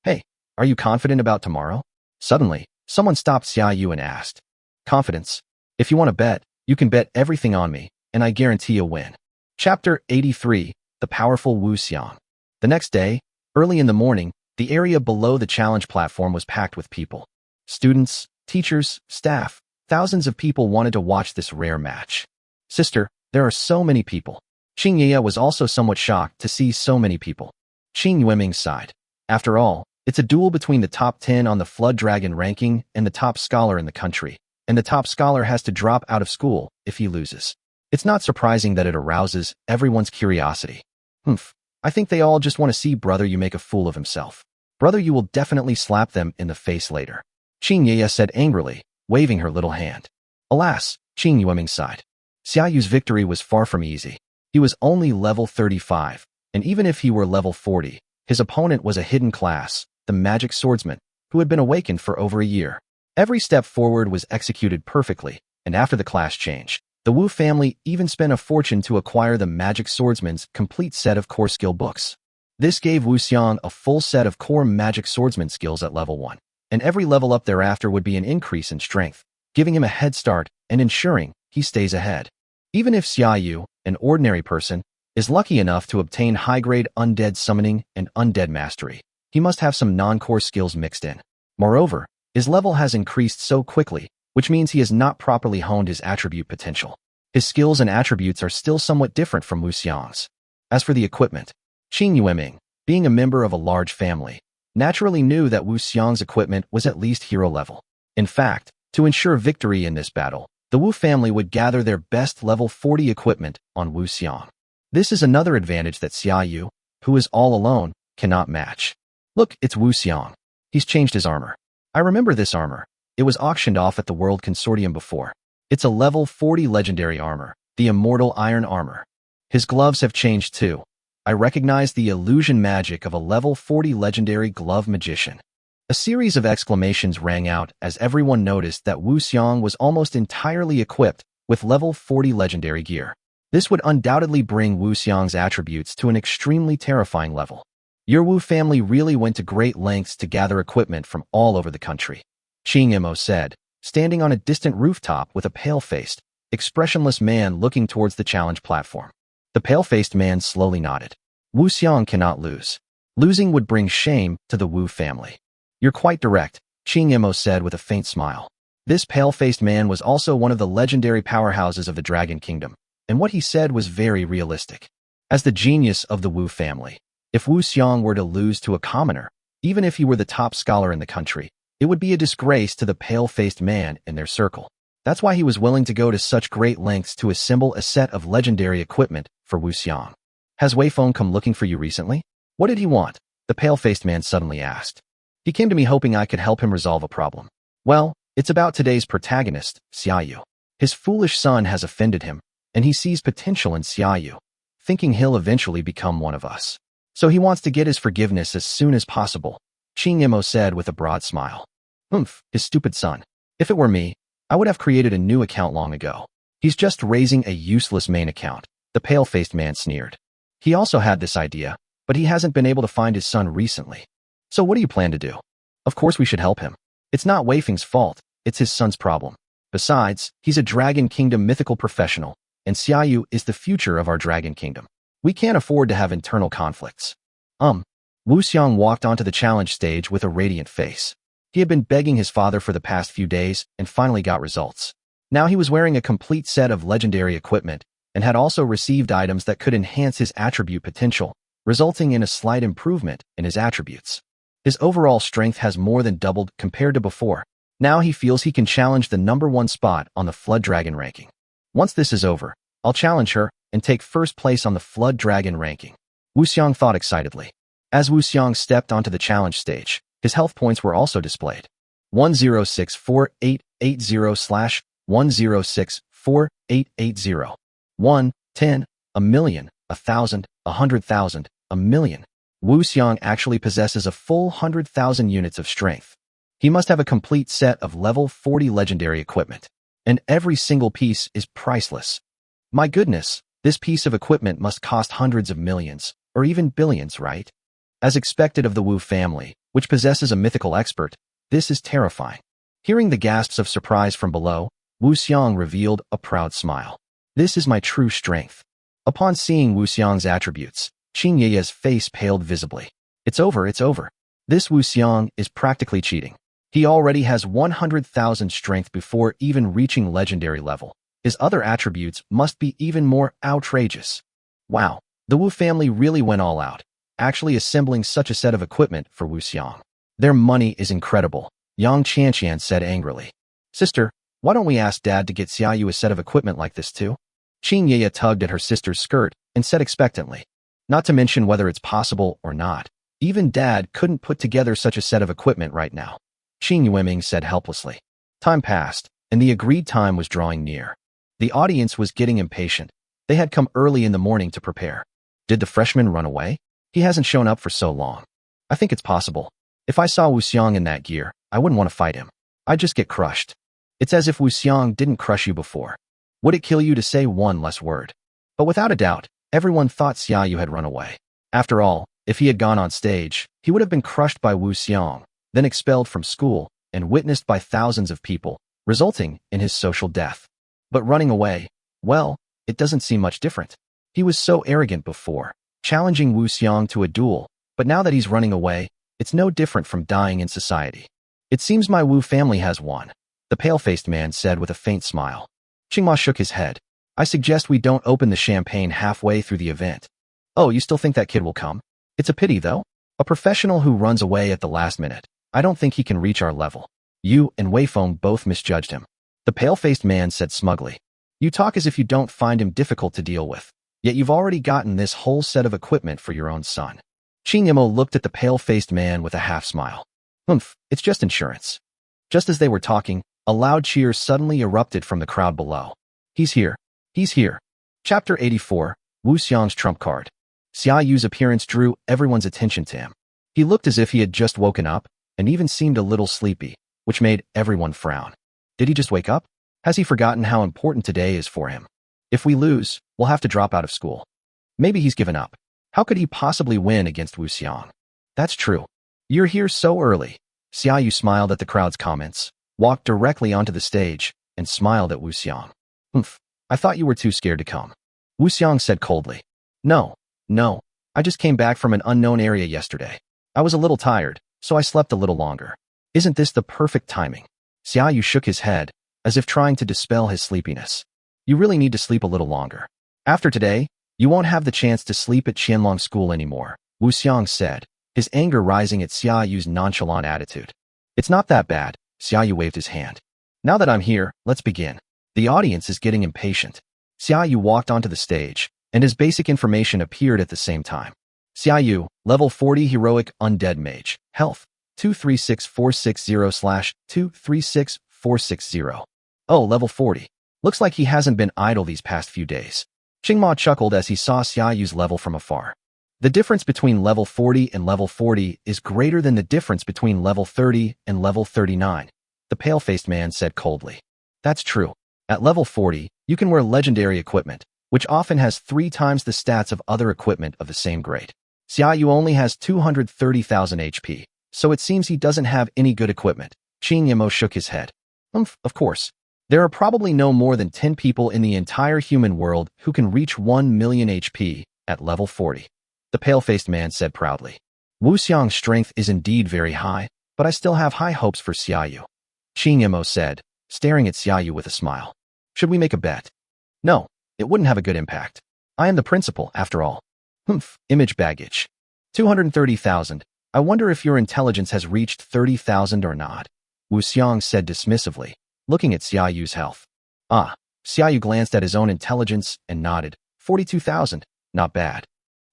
Hey, are you confident about tomorrow? Suddenly, someone stopped Xiaoyu and asked. Confidence. If you want to bet, you can bet everything on me, and I guarantee you'll win. Chapter 83, The Powerful Wu Xiang. The next day, early in the morning, the area below the challenge platform was packed with people. Students, teachers, staff, thousands of people wanted to watch this rare match. Sister, there are so many people. Qing Ye was also somewhat shocked to see so many people. Qing Yueming sighed. After all, it's a duel between the top 10 on the Flood Dragon ranking and the top scholar in the country, and the top scholar has to drop out of school if he loses. It's not surprising that it arouses everyone's curiosity. I think they all just want to see Brother Yu make a fool of himself. Brother Yu will definitely slap them in the face later. Qing Ye said angrily, waving her little hand. Alas, Qing Yueming sighed. Xiaoyu's victory was far from easy. He was only level 35, and even if he were level 40, his opponent was a hidden class, the magic swordsman, who had been awakened for over a year. Every step forward was executed perfectly, and after the class change, the Wu family even spent a fortune to acquire the magic swordsman's complete set of core skill books. This gave Wu Xiang a full set of core magic swordsman skills at level 1, and every level up thereafter would be an increase in strength, giving him a head start and ensuring he stays ahead. Even if Xiaoyu, an ordinary person, is lucky enough to obtain high-grade undead summoning and undead mastery, he must have some non-core skills mixed in. Moreover, his level has increased so quickly, which means he has not properly honed his attribute potential. His skills and attributes are still somewhat different from Wu Xiang's. As for the equipment, Qing Yueming, being a member of a large family, naturally knew that Wu Xiang's equipment was at least hero level. In fact, to ensure victory in this battle, the Wu family would gather their best level 40 equipment on Wu Xiang. This is another advantage that Xiaoyu, who is all alone, cannot match. Look, it's Wu Xiang. He's changed his armor. I remember this armor. It was auctioned off at the World Consortium before. It's a level 40 legendary armor, the Immortal Iron Armor. His gloves have changed too. I recognize the illusion magic of a level 40 legendary glove magician. A series of exclamations rang out as everyone noticed that Wu Xiang was almost entirely equipped with level 40 legendary gear. This would undoubtedly bring Wu Xiang's attributes to an extremely terrifying level. Your Wu family really went to great lengths to gather equipment from all over the country, Qing Imo said, standing on a distant rooftop with a pale-faced, expressionless man looking towards the challenge platform. The pale-faced man slowly nodded. Wu Xiang cannot lose. Losing would bring shame to the Wu family. You're quite direct, Qing Imo said with a faint smile. This pale-faced man was also one of the legendary powerhouses of the Dragon Kingdom, and what he said was very realistic. As the genius of the Wu family, if Wu Xiang were to lose to a commoner, even if he were the top scholar in the country, it would be a disgrace to the pale-faced man in their circle. That's why he was willing to go to such great lengths to assemble a set of legendary equipment for Wu Xiang. Has Wei Feng come looking for you recently? What did he want? The pale-faced man suddenly asked. He came to me hoping I could help him resolve a problem. Well, it's about today's protagonist, Xiaoyu. His foolish son has offended him, and he sees potential in Xiaoyu, thinking he'll eventually become one of us. So he wants to get his forgiveness as soon as possible, Qing Imo said with a broad smile. His stupid son. If it were me, I would have created a new account long ago. He's just raising a useless main account, the pale-faced man sneered. He also had this idea, but he hasn't been able to find his son recently. So what do you plan to do? Of course we should help him. It's not Wei Feng's fault, it's his son's problem. Besides, he's a Dragon Kingdom mythical professional, and Xiaoyu is the future of our Dragon Kingdom. We can't afford to have internal conflicts. Wu Xiang walked onto the challenge stage with a radiant face. He had been begging his father for the past few days and finally got results. Now he was wearing a complete set of legendary equipment and had also received items that could enhance his attribute potential, resulting in a slight improvement in his attributes. His overall strength has more than doubled compared to before. Now he feels he can challenge the #1 spot on the Flood Dragon ranking. Once this is over, I'll challenge her and take first place on the Flood Dragon ranking, Wu Xiang thought excitedly. As Wu Xiang stepped onto the challenge stage, his health points were also displayed. 10648880/10648880. 1, 10, a million, 1,000, 100,000, a million. Wu Xiang actually possesses a full 100,000 units of strength. He must have a complete set of level 40 legendary equipment, and every single piece is priceless. My goodness, this piece of equipment must cost hundreds of millions, or even billions, right? As expected of the Wu family, which possesses a mythical expert, this is terrifying. Hearing the gasps of surprise from below, Wu Xiang revealed a proud smile. This is my true strength. Upon seeing Wu Xiang's attributes, Qing Ye's face paled visibly. It's over, it's over. This Wu Xiang is practically cheating. He already has 100,000 strength before even reaching legendary level. His other attributes must be even more outrageous. Wow, the Wu family really went all out, actually assembling such a set of equipment for Wu Xiang. Their money is incredible, Yang Qianqian said angrily. Sister, why don't we ask Dad to get Xiaoyu a set of equipment like this too? Qing Ye tugged at her sister's skirt and said expectantly. Not to mention whether it's possible or not. Even Dad couldn't put together such a set of equipment right now, Qing Yueming said helplessly. Time passed, and the agreed time was drawing near. The audience was getting impatient. They had come early in the morning to prepare. Did the freshman run away? He hasn't shown up for so long. I think it's possible. If I saw Wu Xiang in that gear, I wouldn't want to fight him. I'd just get crushed. It's as if Wu Xiang didn't crush you before. Would it kill you to say one less word? But without a doubt, everyone thought Xiaoyu had run away. After all, if he had gone on stage, he would have been crushed by Wu Xiang, then expelled from school, and witnessed by thousands of people, resulting in his social death. But running away, well, it doesn't seem much different. He was so arrogant before, challenging Wu Xiang to a duel, but now that he's running away, it's no different from dying in society. It seems my Wu family has won, the pale-faced man said with a faint smile. Qingma shook his head. I suggest we don't open the champagne halfway through the event. Oh, you still think that kid will come? It's a pity, though. A professional who runs away at the last minute. I don't think he can reach our level. You and Wei Feng both misjudged him, the pale-faced man said smugly. You talk as if you don't find him difficult to deal with, yet you've already gotten this whole set of equipment for your own son. Qing Yimo looked at the pale-faced man with a half-smile. It's just insurance. Just as they were talking, a loud cheer suddenly erupted from the crowd below. He's here. He's here. Chapter 84, Wu Xiang's Trump Card. Xia Yu's appearance drew everyone's attention to him. He looked as if he had just woken up and even seemed a little sleepy, which made everyone frown. Did he just wake up? Has he forgotten how important today is for him? If we lose, we'll have to drop out of school. Maybe he's given up. How could he possibly win against Wu Xiang? That's true. You're here so early. Xia Yu smiled at the crowd's comments, walked directly onto the stage, and smiled at Wu Xiang. I thought you were too scared to come. Wu Xiang said coldly. No, I just came back from an unknown area yesterday. I was a little tired, so I slept a little longer. Isn't this the perfect timing? Xia Yu shook his head, as if trying to dispel his sleepiness. You really need to sleep a little longer. After today, you won't have the chance to sleep at Qianlong School anymore, Wu Xiang said, his anger rising at Xia Yu's nonchalant attitude. It's not that bad, Xia Yu waved his hand. Now that I'm here, let's begin. The audience is getting impatient. Xia Yu walked onto the stage, and his basic information appeared at the same time. Xia Yu, level 40 heroic undead mage, health, 236460/236460. Oh, level 40. Looks like he hasn't been idle these past few days. Qingma chuckled as he saw Xia Yu's level from afar. The difference between level 40 and level 40 is greater than the difference between level 30 and level 39, the pale-faced man said coldly. That's true. At level 40, you can wear legendary equipment, which often has 3 times the stats of other equipment of the same grade. Xia Yu only has 230,000 HP, so it seems he doesn't have any good equipment. Qing Yimo shook his head. Of course. There are probably no more than 10 people in the entire human world who can reach 1 million HP at level 40. The pale-faced man said proudly. Wu Xiang's strength is indeed very high, but I still have high hopes for Xia Yu. Qing Yimo said, staring at Xia Yu with a smile. Should we make a bet? No, it wouldn't have a good impact. I am the principal, after all. Image baggage. 230,000. I wonder if your intelligence has reached 30,000 or not. Wu Xiang said dismissively, looking at Xia Yu's health. Xia Yu glanced at his own intelligence and nodded. 42,000. Not bad.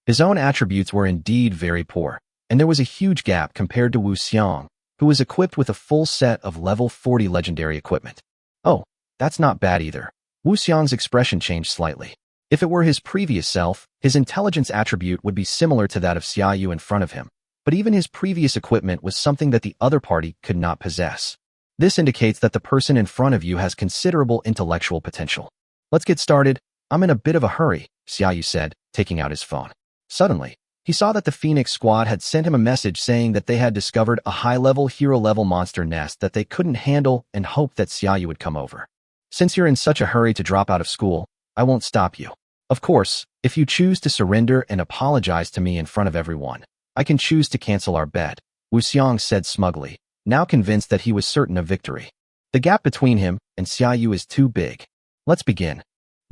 His own attributes were indeed very poor, and there was a huge gap compared to Wu Xiang, who was equipped with a full set of level 40 legendary equipment. Oh, that's not bad either. Wu Xiang's expression changed slightly. If it were his previous self, his intelligence attribute would be similar to that of Xia Yu in front of him, but even his previous equipment was something that the other party could not possess. This indicates that the person in front of you has considerable intellectual potential. Let's get started. I'm in a bit of a hurry, Xia Yu said, taking out his phone. Suddenly, he saw that the Phoenix Squad had sent him a message saying that they had discovered a high-level, hero-level monster nest that they couldn't handle and hoped that Xia Yu would come over. Since you're in such a hurry to drop out of school, I won't stop you. Of course, if you choose to surrender and apologize to me in front of everyone, I can choose to cancel our bet, Wu Xiang said smugly, now convinced that he was certain of victory. The gap between him and Xia Yu is too big. Let's begin.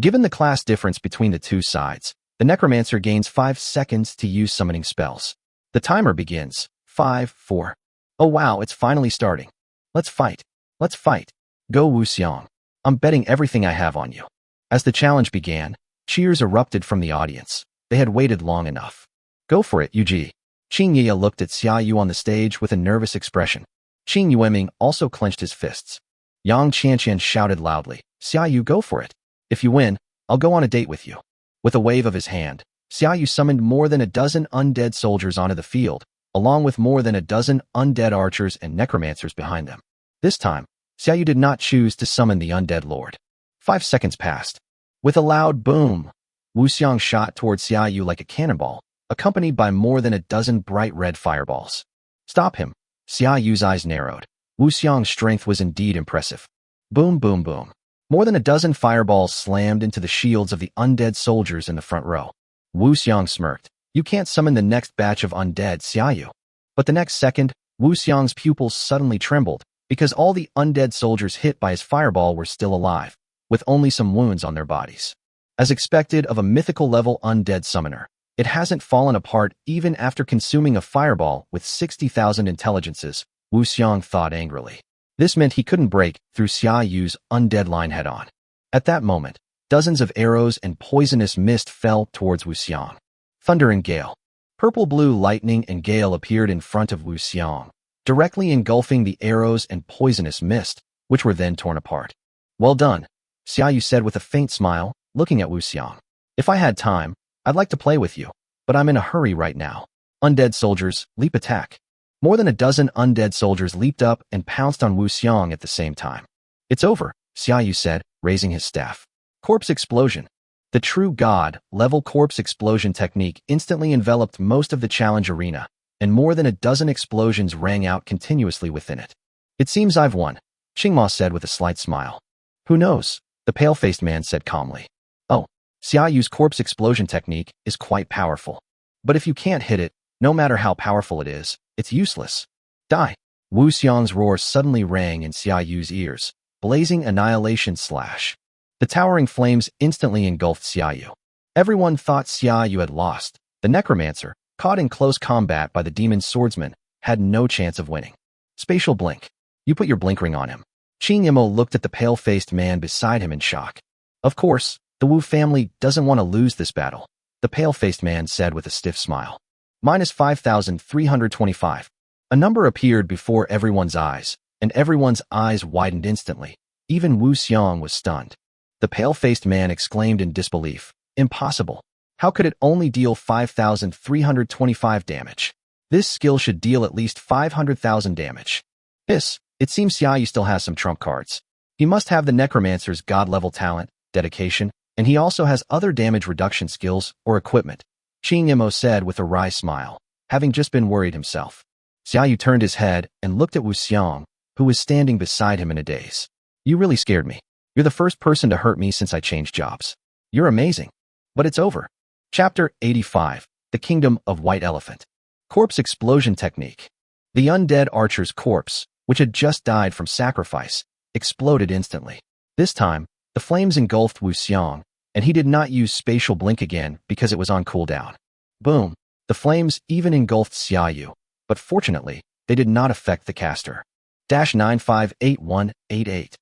Given the class difference between the two sides, the Necromancer gains 5 seconds to use summoning spells. The timer begins. 5, 4. Oh wow, it's finally starting. Let's fight. Let's fight. Go Wu Xiang. I'm betting everything I have on you. As the challenge began, cheers erupted from the audience. They had waited long enough. Go for it, Yuji. Qing Ye looked at Xia Yu on the stage with a nervous expression. Qing Yueming also clenched his fists. Yang Qianqian shouted loudly, Xia Yu, go for it. If you win, I'll go on a date with you. With a wave of his hand, Xia Yu summoned more than a dozen undead soldiers onto the field, along with more than a dozen undead archers and necromancers behind them. This time, Xia Yu did not choose to summon the undead lord. 5 seconds passed. With a loud boom, Wu Xiang shot towards Xia Yu like a cannonball, accompanied by more than a dozen bright red fireballs. Stop him. Xia Yu's eyes narrowed. Wu Xiang's strength was indeed impressive. Boom, boom, boom. More than a dozen fireballs slammed into the shields of the undead soldiers in the front row. Wu Xiang smirked. You can't summon the next batch of undead, Xia Yu. But the next second, Wu Xiang's pupils suddenly trembled, because all the undead soldiers hit by his fireball were still alive, with only some wounds on their bodies. As expected of a mythical-level undead summoner, it hasn't fallen apart even after consuming a fireball with 60,000 intelligences, Wu Xiang thought angrily. This meant he couldn't break through Xia Yu's undead line head-on. At that moment, dozens of arrows and poisonous mist fell towards Wu Xiang. Thunder and gale. Purple-blue lightning and gale appeared in front of Wu Xiang, directly engulfing the arrows and poisonous mist, which were then torn apart. Well done, Xia Yu said with a faint smile, looking at Wu Xiang. If I had time, I'd like to play with you. but I'm in a hurry right now. Undead soldiers, leap attack. More than a dozen undead soldiers leaped up and pounced on Wu Xiang at the same time. It's over, Xiaoyu said, raising his staff. Corpse explosion. The true god-level corpse explosion technique instantly enveloped most of the challenge arena, and more than a dozen explosions rang out continuously within it. It seems I've won, Qingma said with a slight smile. Who knows? The pale-faced man said calmly. Oh, Xiaoyu's corpse explosion technique is quite powerful. But if you can't hit it, no matter how powerful it is, it's useless. Die! Wu Xiang's roar suddenly rang in Xiaoyu's ears, blazing annihilation slash. The towering flames instantly engulfed Xiaoyu. Everyone thought Xiaoyu had lost. The necromancer, caught in close combat by the demon swordsman, had no chance of winning. Spatial blink. You put your blink ring on him. Qing Yimou looked at the pale-faced man beside him in shock. Of course, the Wu family doesn't want to lose this battle, the pale-faced man said with a stiff smile. Minus 5,325. A number appeared before everyone's eyes, and everyone's eyes widened instantly. Even Wu Xiang was stunned. The pale-faced man exclaimed in disbelief. Impossible. How could it only deal 5,325 damage? This skill should deal at least 500,000 damage. It seems Xiaoyu still has some trump cards. He must have the necromancer's god-level talent, dedication, and he also has other damage reduction skills or equipment, Qing Yimou said with a wry smile, having just been worried himself. Xiaoyu turned his head and looked at Wu Xiang, who was standing beside him in a daze. You really scared me. You're the first person to hurt me since I changed jobs. You're amazing. But it's over. Chapter 85. The Kingdom of White Elephant. Corpse Explosion Technique. The undead archer's corpse, which had just died from sacrifice, exploded instantly. This time, the flames engulfed Wu Xiang, and he did not use spatial blink again because it was on cooldown. Boom! The flames even engulfed Xiaoyu, but fortunately, they did not affect the caster. 958188.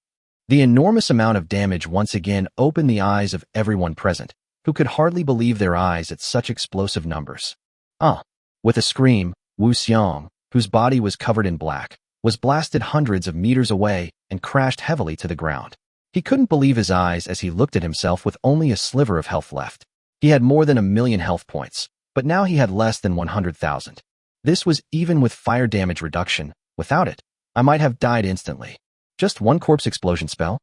The enormous amount of damage once again opened the eyes of everyone present, who could hardly believe their eyes at such explosive numbers. With a scream, Wu Xiang, whose body was covered in black, was blasted hundreds of meters away and crashed heavily to the ground. He couldn't believe his eyes as he looked at himself with only a sliver of health left. He had more than 1,000,000 health points, but now he had less than 100,000. This was even with fire damage reduction. Without it, I might have died instantly. Just one corpse explosion spell?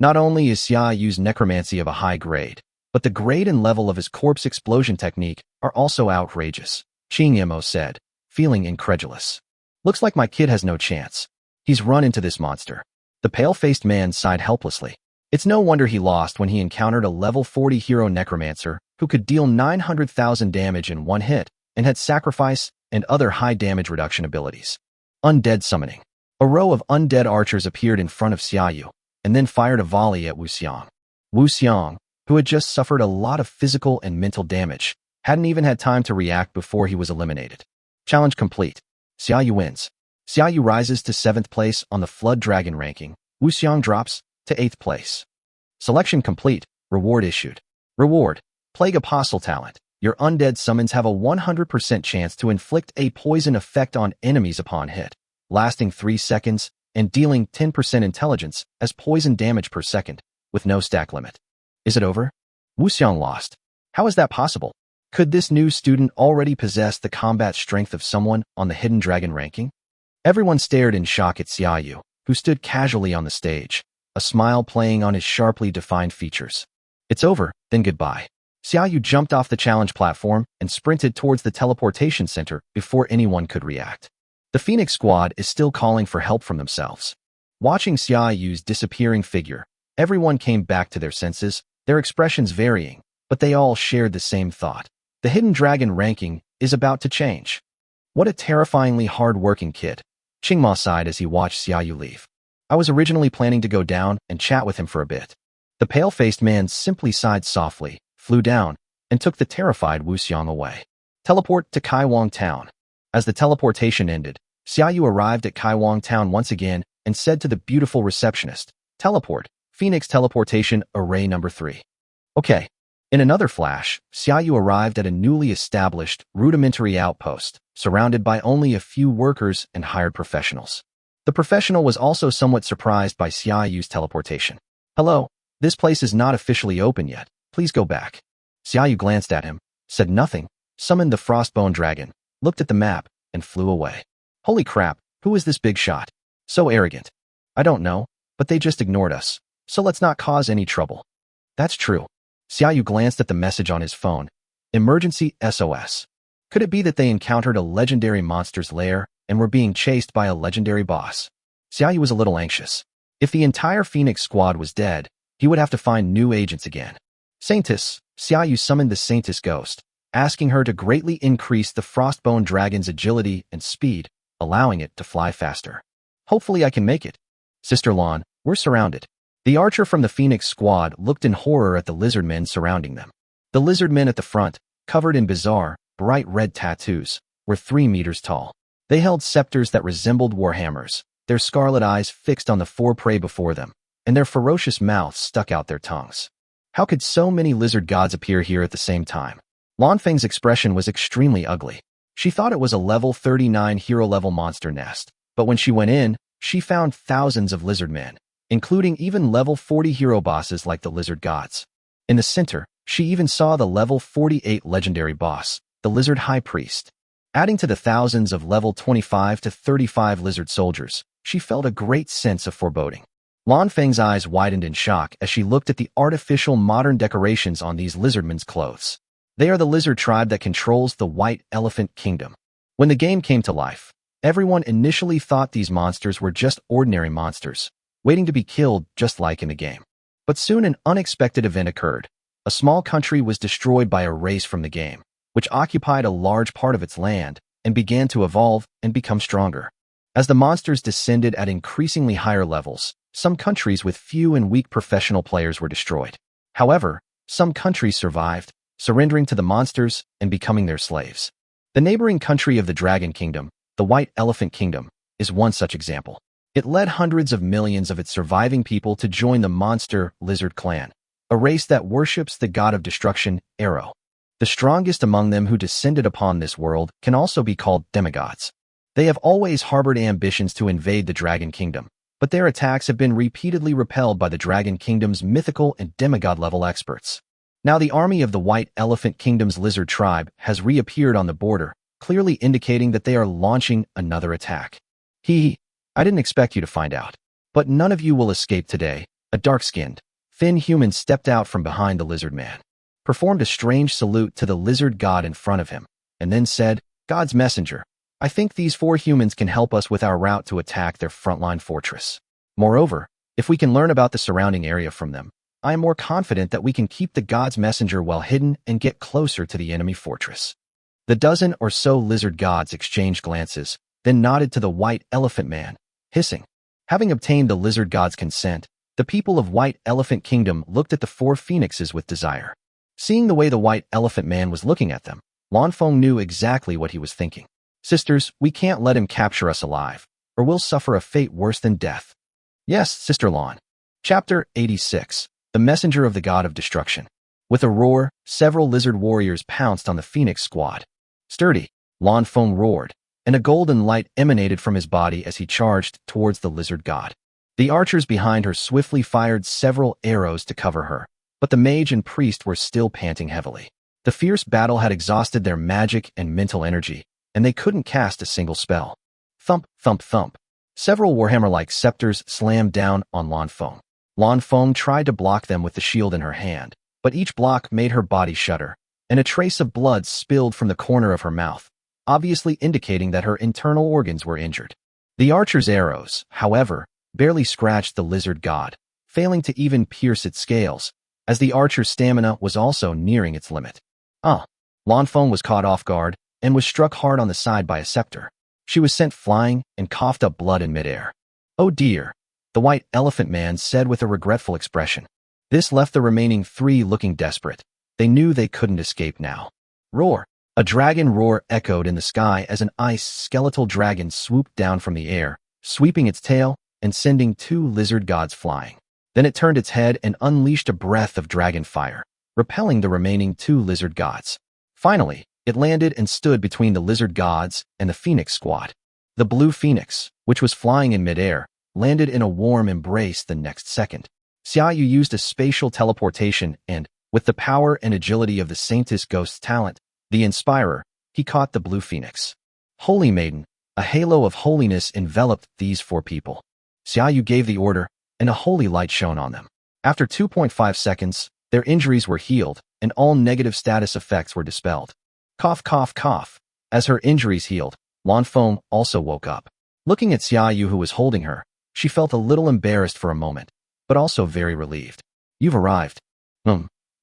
Not only is Xiaoyu's necromancy of a high grade, but the grade and level of his corpse explosion technique are also outrageous, Qing Yimou said, feeling incredulous. Looks like my kid has no chance. He's run into this monster. The pale-faced man sighed helplessly. It's no wonder he lost when he encountered a level 40 hero necromancer who could deal 900,000 damage in one hit and had sacrifice and other high damage reduction abilities. Undead summoning. A row of undead archers appeared in front of Xiaoyu and then fired a volley at Wu Xiang. Wu Xiang, who had just suffered a lot of physical and mental damage, hadn't even had time to react before he was eliminated. Challenge complete. Xiaoyu wins. Xiaoyu rises to 7th place on the Flood Dragon ranking. Wu Xiang drops to 8th place. Selection complete. Reward issued. Reward. Plague Apostle talent. Your undead summons have a 100% chance to inflict a poison effect on enemies upon hit, lasting 3 seconds and dealing 10% intelligence as poison damage per second, with no stack limit. Is it over? Wu Xiang lost. How is that possible? Could this new student already possess the combat strength of someone on the Hidden Dragon ranking? Everyone stared in shock at Xiaoyu, who stood casually on the stage, a smile playing on his sharply defined features. It's over, then goodbye. Xiaoyu jumped off the challenge platform and sprinted towards the teleportation center before anyone could react. The Phoenix Squad is still calling for help from themselves. Watching Xiaoyu's disappearing figure, everyone came back to their senses, their expressions varying, but they all shared the same thought. The Hidden Dragon ranking is about to change. What a terrifyingly hard-working kid. Qingma sighed as he watched Xiaoyu leave. I was originally planning to go down and chat with him for a bit. The pale-faced man simply sighed softly, flew down, and took the terrified Wu Xiang away. Teleport to Kaiwang Town. As the teleportation ended, Xiaoyu arrived at Kaiwang Town once again and said to the beautiful receptionist, Teleport, Phoenix Teleportation Array Number 3. Okay. In another flash, Xiaoyu arrived at a newly established, rudimentary outpost, surrounded by only a few workers and hired professionals. The professional was also somewhat surprised by Xiaoyu's teleportation. Hello, this place is not officially open yet. Please go back. Xiaoyu glanced at him, said nothing, summoned the Frostbone Dragon, looked at the map, and flew away. Holy crap, who is this big shot? So arrogant. I don't know, but they just ignored us, so let's not cause any trouble. That's true. Xiaoyu glanced at the message on his phone. Emergency SOS. Could it be that they encountered a legendary monster's lair and were being chased by a legendary boss? Xiaoyu was a little anxious. If the entire Phoenix squad was dead, he would have to find new agents again. Saintis, Xiaoyu summoned the Saintis ghost, asking her to greatly increase the Frostbone Dragon's agility and speed, allowing it to fly faster. Hopefully I can make it. Sister Lan, we're surrounded. The archer from the Phoenix squad looked in horror at the lizard men surrounding them. The lizard men at the front, covered in bizarre, bright red tattoos, were 3 meters tall. They held scepters that resembled warhammers, their scarlet eyes fixed on the four prey before them, and their ferocious mouths stuck out their tongues. How could so many lizard gods appear here at the same time? Lan Feng's expression was extremely ugly. She thought it was a level 39 hero-level monster nest, but when she went in, she found thousands of lizard men, including even level 40 hero bosses like the lizard gods. In the center, she even saw the level 48 legendary boss, the lizard high priest. Adding to the thousands of level 25 to 35 lizard soldiers, she felt a great sense of foreboding. Lan Feng's eyes widened in shock as she looked at the artificial modern decorations on these lizardmen's clothes. They are the lizard tribe that controls the White Elephant Kingdom. When the game came to life, everyone initially thought these monsters were just ordinary monsters, waiting to be killed just like in the game. But soon an unexpected event occurred. A small country was destroyed by a race from the game, which occupied a large part of its land and began to evolve and become stronger. As the monsters descended at increasingly higher levels, some countries with few and weak professional players were destroyed. However, some countries survived, surrendering to the monsters and becoming their slaves. The neighboring country of the Dragon Kingdom, the White Elephant Kingdom, is one such example. It led hundreds of millions of its surviving people to join the monster lizard clan, a race that worships the god of destruction, Ero. The strongest among them who descended upon this world can also be called demigods. They have always harbored ambitions to invade the Dragon Kingdom, but their attacks have been repeatedly repelled by the Dragon Kingdom's mythical and demigod-level experts. Now the army of the White Elephant Kingdom's lizard tribe has reappeared on the border, clearly indicating that they are launching another attack. I didn't expect you to find out. But none of you will escape today. A dark-skinned, thin human stepped out from behind the lizard man, performed a strange salute to the lizard god in front of him, and then said, "God's messenger, I think these 4 humans can help us with our route to attack their frontline fortress. Moreover, if we can learn about the surrounding area from them, I am more confident that we can keep the god's messenger well hidden and get closer to the enemy fortress." The dozen or so lizard gods exchanged glances, then nodded to the White Elephant Man, hissing. Having obtained the lizard god's consent, the people of White Elephant Kingdom looked at the 4 phoenixes with desire. Seeing the way the White Elephant Man was looking at them, Lan Feng knew exactly what he was thinking. "Sisters, we can't let him capture us alive, or we'll suffer a fate worse than death." "Yes, Sister Lan." Chapter 86. The Messenger of the God of Destruction. With a roar, several lizard warriors pounced on the Phoenix squad. "Sturdy," Lan Feng roared, and a golden light emanated from his body as he charged towards the lizard god. The archers behind her swiftly fired several arrows to cover her, but the mage and priest were still panting heavily. The fierce battle had exhausted their magic and mental energy, and they couldn't cast a single spell. Thump, thump, thump. Several warhammer-like scepters slammed down on Lan Feng. Lan Feng tried to block them with the shield in her hand, but each block made her body shudder, and a trace of blood spilled from the corner of her mouth, obviously indicating that her internal organs were injured. The archer's arrows, however, barely scratched the lizard god, failing to even pierce its scales, as the archer's stamina was also nearing its limit. Lan Feng was caught off guard and was struck hard on the side by a scepter. She was sent flying and coughed up blood in midair. "Oh dear," the White Elephant Man said with a regretful expression. This left the remaining 3 looking desperate. They knew they couldn't escape now. Roar! A dragon roar echoed in the sky as an ice skeletal dragon swooped down from the air, sweeping its tail and sending 2 lizard gods flying. Then it turned its head and unleashed a breath of dragon fire, repelling the remaining 2 lizard gods. Finally, it landed and stood between the lizard gods and the Phoenix squad. The blue phoenix, which was flying in midair, landed in a warm embrace the next second. Xiaoyu used a spatial teleportation and, with the power and agility of the Saintis Ghost's talent, The Inspirer, he caught the Blue Phoenix. Holy Maiden, a halo of holiness enveloped these 4 people. Xiaoyu gave the order, and a holy light shone on them. After 2.5 seconds, their injuries were healed, and all negative status effects were dispelled. Cough, cough, cough. As her injuries healed, Lan Feng also woke up. Looking at Xiaoyu who was holding her, she felt a little embarrassed for a moment, but also very relieved. You've arrived.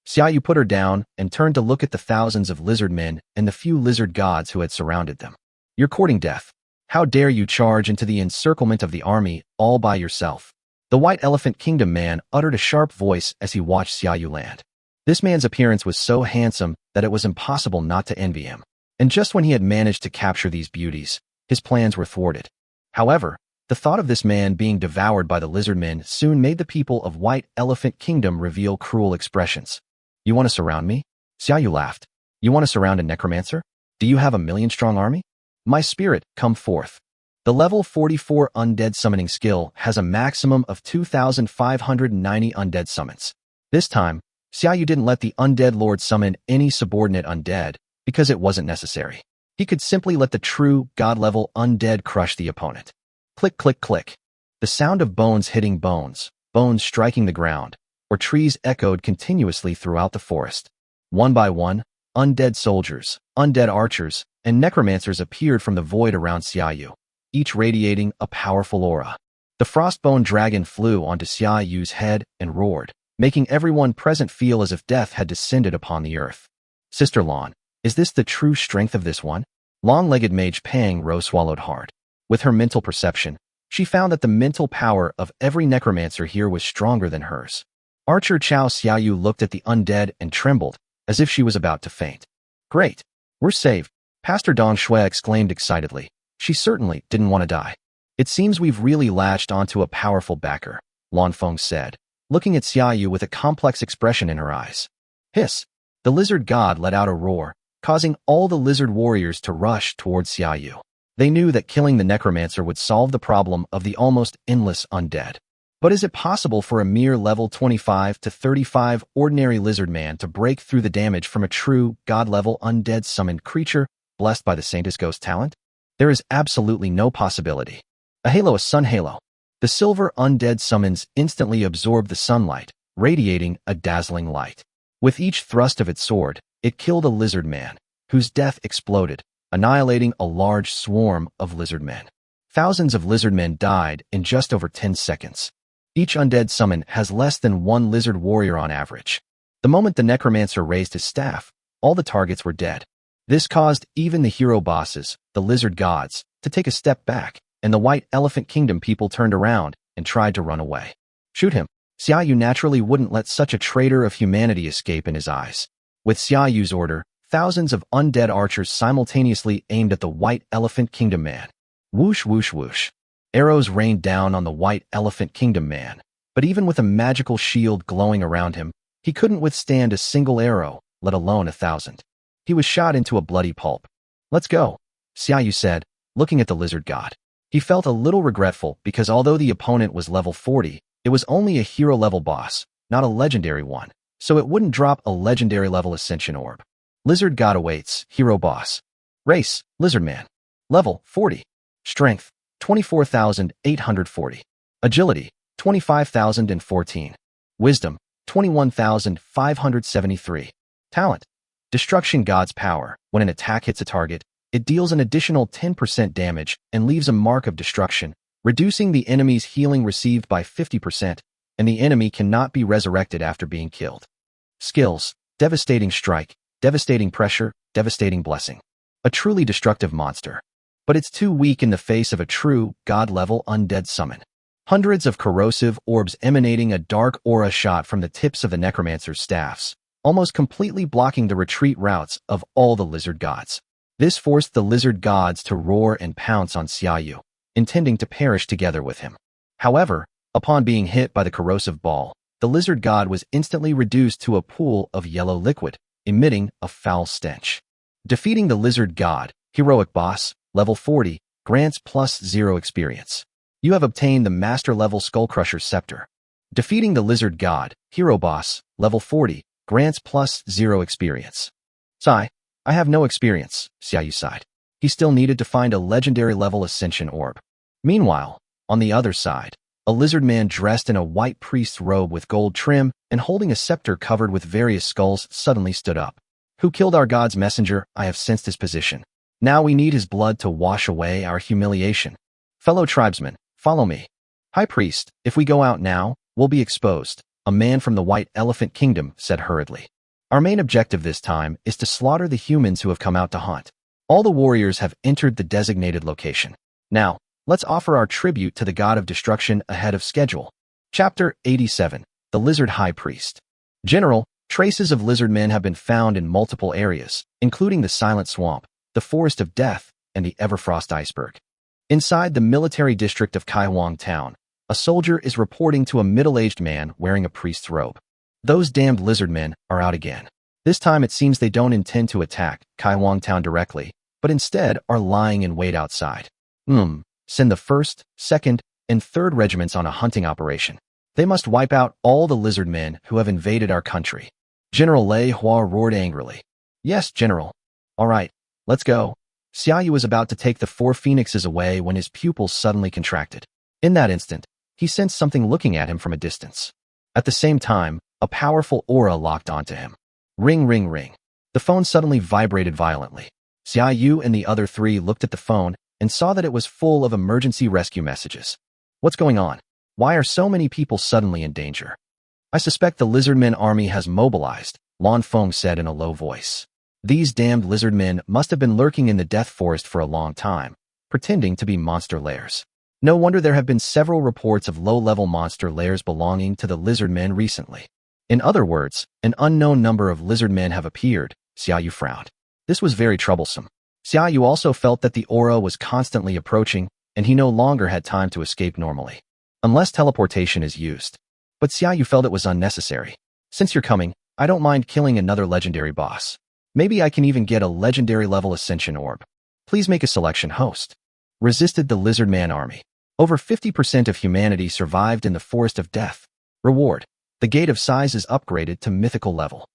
Xiaoyu put her down and turned to look at the thousands of lizard men and the few lizard gods who had surrounded them. You're courting death. How dare you charge into the encirclement of the army all by yourself? The White Elephant Kingdom man uttered a sharp voice as he watched Xiaoyu land. This man's appearance was so handsome that it was impossible not to envy him. And just when he had managed to capture these beauties, his plans were thwarted. However, the thought of this man being devoured by the lizard men soon made the people of White Elephant Kingdom reveal cruel expressions. You want to surround me? Xiaoyu laughed. You want to surround a necromancer? Do you have a million-strong army? My spirit, come forth. The level 44 undead summoning skill has a maximum of 2,590 undead summons. This time, Xiaoyu didn't let the undead lord summon any subordinate undead because it wasn't necessary. He could simply let the true god-level undead crush the opponent. Click, click, click. The sound of bones hitting bones, bones striking the ground, or trees echoed continuously throughout the forest. One by one, undead soldiers, undead archers, and necromancers appeared from the void around Xiaoyu, each radiating a powerful aura. The frostbone dragon flew onto Xiaoyu's head and roared, making everyone present feel as if death had descended upon the earth. Sister Lan, is this the true strength of this one? Long-legged mage Pang Ro swallowed hard. With her mental perception, she found that the mental power of every necromancer here was stronger than hers. Archer Chao Xiaoyu looked at the undead and trembled, as if she was about to faint. Great! We're saved, Pastor Dong Shui exclaimed excitedly. She certainly didn't want to die. It seems we've really latched onto a powerful backer, Lan Feng said, looking at Xiaoyu with a complex expression in her eyes. Hiss! The lizard god let out a roar, causing all the lizard warriors to rush towards Xiaoyu. They knew that killing the necromancer would solve the problem of the almost endless undead. But is it possible for a mere level 25 to 35 ordinary lizard man to break through the damage from a true god-level undead summoned creature blessed by the Saintess Ghost talent? There is absolutely no possibility. A halo, a sun halo. The silver undead summons instantly absorbed the sunlight, radiating a dazzling light. With each thrust of its sword, it killed a lizard man, whose death exploded, annihilating a large swarm of lizard men. Thousands of lizard men died in just over 10 seconds. Each undead summon has less than 1 lizard warrior on average. The moment the necromancer raised his staff, all the targets were dead. This caused even the hero bosses, the lizard gods, to take a step back, and the White Elephant Kingdom people turned around and tried to run away. Shoot him. Xiaoyu naturally wouldn't let such a traitor of humanity escape in his eyes. With Xiaoyu's order, thousands of undead archers simultaneously aimed at the White Elephant Kingdom man. Whoosh, whoosh, whoosh. Arrows rained down on the White Elephant Kingdom man, but even with a magical shield glowing around him, he couldn't withstand a single arrow, let alone 1,000. He was shot into a bloody pulp. Let's go, Xiaoyu said, looking at the lizard god. He felt a little regretful because although the opponent was level 40, it was only a hero-level boss, not a legendary one, so it wouldn't drop a legendary-level ascension orb. Lizard god awaits, hero boss. Race, lizard man. Level, 40. Strength, 24,840. Agility, 25,014. Wisdom, 21,573. Talent, Destruction God's power. When an attack hits a target, it deals an additional 10% damage and leaves a mark of destruction, reducing the enemy's healing received by 50%, and the enemy cannot be resurrected after being killed. Skills, Devastating Strike, Devastating Pressure, Devastating Blessing. A truly destructive monster. But it's too weak in the face of a true, god-level undead summon. Hundreds of corrosive orbs emanating a dark aura shot from the tips of the necromancer's staffs, almost completely blocking the retreat routes of all the lizard gods. This forced the lizard gods to roar and pounce on Xiaoyu, intending to perish together with him. However, upon being hit by the corrosive ball, the lizard god was instantly reduced to a pool of yellow liquid, emitting a foul stench. Defeating the lizard god, heroic boss, level 40, grants +0 experience. You have obtained the master-level Skullcrusher Scepter. Defeating the lizard god, hero boss, level 40, grants +0 experience. Sigh. I have no experience, Xiaoyu sighed. He still needed to find a legendary level ascension orb. Meanwhile, on the other side, a lizard man dressed in a white priest's robe with gold trim and holding a scepter covered with various skulls suddenly stood up. Who killed our god's messenger? I have sensed his position. Now we need his blood to wash away our humiliation. Fellow tribesmen, follow me. High priest, if we go out now, we'll be exposed, a man from the White Elephant Kingdom said hurriedly. Our main objective this time is to slaughter the humans who have come out to hunt. All the warriors have entered the designated location. Now, let's offer our tribute to the god of destruction ahead of schedule. Chapter 87. The Lizard High Priest. General, traces of lizard men have been found in multiple areas, including the Silent Swamp, the Forest of Death, and the Everfrost Iceberg. Inside the military district of Kaihuang Town, a soldier is reporting to a middle-aged man wearing a priest's robe. Those damned lizard men are out again. This time it seems they don't intend to attack Kaihuang Town directly, but instead are lying in wait outside. Send the 1st, 2nd, and 3rd regiments on a hunting operation. They must wipe out all the lizard men who have invaded our country. General Lei Hua roared angrily. Yes, General. All right, let's go. Xiaoyu was about to take the 4 phoenixes away when his pupils suddenly contracted. In that instant, he sensed something looking at him from a distance. At the same time, a powerful aura locked onto him. Ring, ring, ring. The phone suddenly vibrated violently. Xiaoyu and the other 3 looked at the phone and saw that it was full of emergency rescue messages. What's going on? Why are so many people suddenly in danger? I suspect the lizardmen army has mobilized, Lan Feng said in a low voice. These damned lizard men must have been lurking in the Death Forest for a long time, pretending to be monster lairs. No wonder there have been several reports of low-level monster lairs belonging to the lizard men recently. In other words, an unknown number of lizard men have appeared, Xiaoyu frowned. This was very troublesome. Xiaoyu also felt that the aura was constantly approaching, and he no longer had time to escape normally. Unless teleportation is used. But Xiaoyu felt it was unnecessary. Since you're coming, I don't mind killing another legendary boss. Maybe I can even get a legendary level ascension orb. Please make a selection, host. Resisted the lizard man army. Over 50% of humanity survived in the Forest of Death. Reward. The Gate of Size is upgraded to mythical level.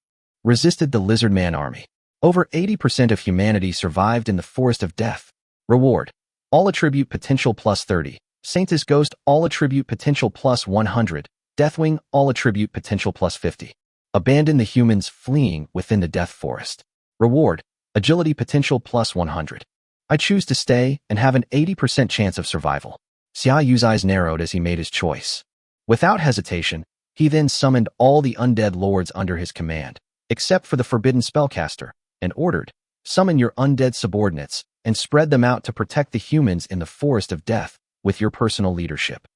Resisted the lizard man army. Over 80% of humanity survived in the Forest of Death. Reward. All attribute potential plus 30. Saintis Ghost all attribute potential plus 100. Deathwing all attribute potential plus 50. Abandon the humans fleeing within the Death Forest. Reward. Agility potential plus 100. I choose to stay and have an 80% chance of survival. Xiaoyu's eyes narrowed as he made his choice. Without hesitation, he then summoned all the undead lords under his command, except for the forbidden spellcaster, and ordered, summon your undead subordinates and spread them out to protect the humans in the Forest of Death with your personal leadership.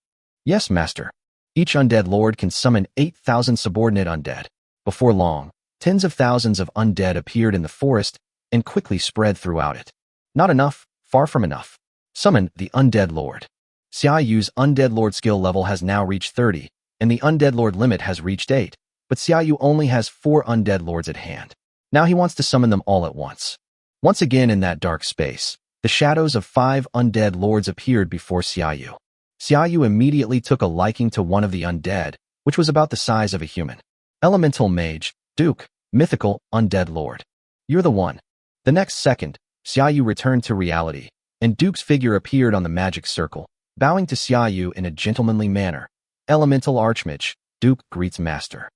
Yes, master. Each undead lord can summon 8,000 subordinate undead. Before long, tens of thousands of undead appeared in the forest and quickly spread throughout it. Not enough, far from enough. Summon the undead lord. Xiaoyu's undead lord skill level has now reached 30, and the undead lord limit has reached 8, but Xiaoyu only has 4 undead lords at hand. Now he wants to summon them all at once. Once again in that dark space, the shadows of 5 undead lords appeared before Xiaoyu. Xiaoyu immediately took a liking to one of the undead, which was about the size of a human. Elemental Mage, Duke, Mythical, Undead Lord. You're the one. The next second, Xiaoyu returned to reality, and Duke's figure appeared on the magic circle, bowing to Xiaoyu in a gentlemanly manner. Elemental Archmage, Duke greets Master.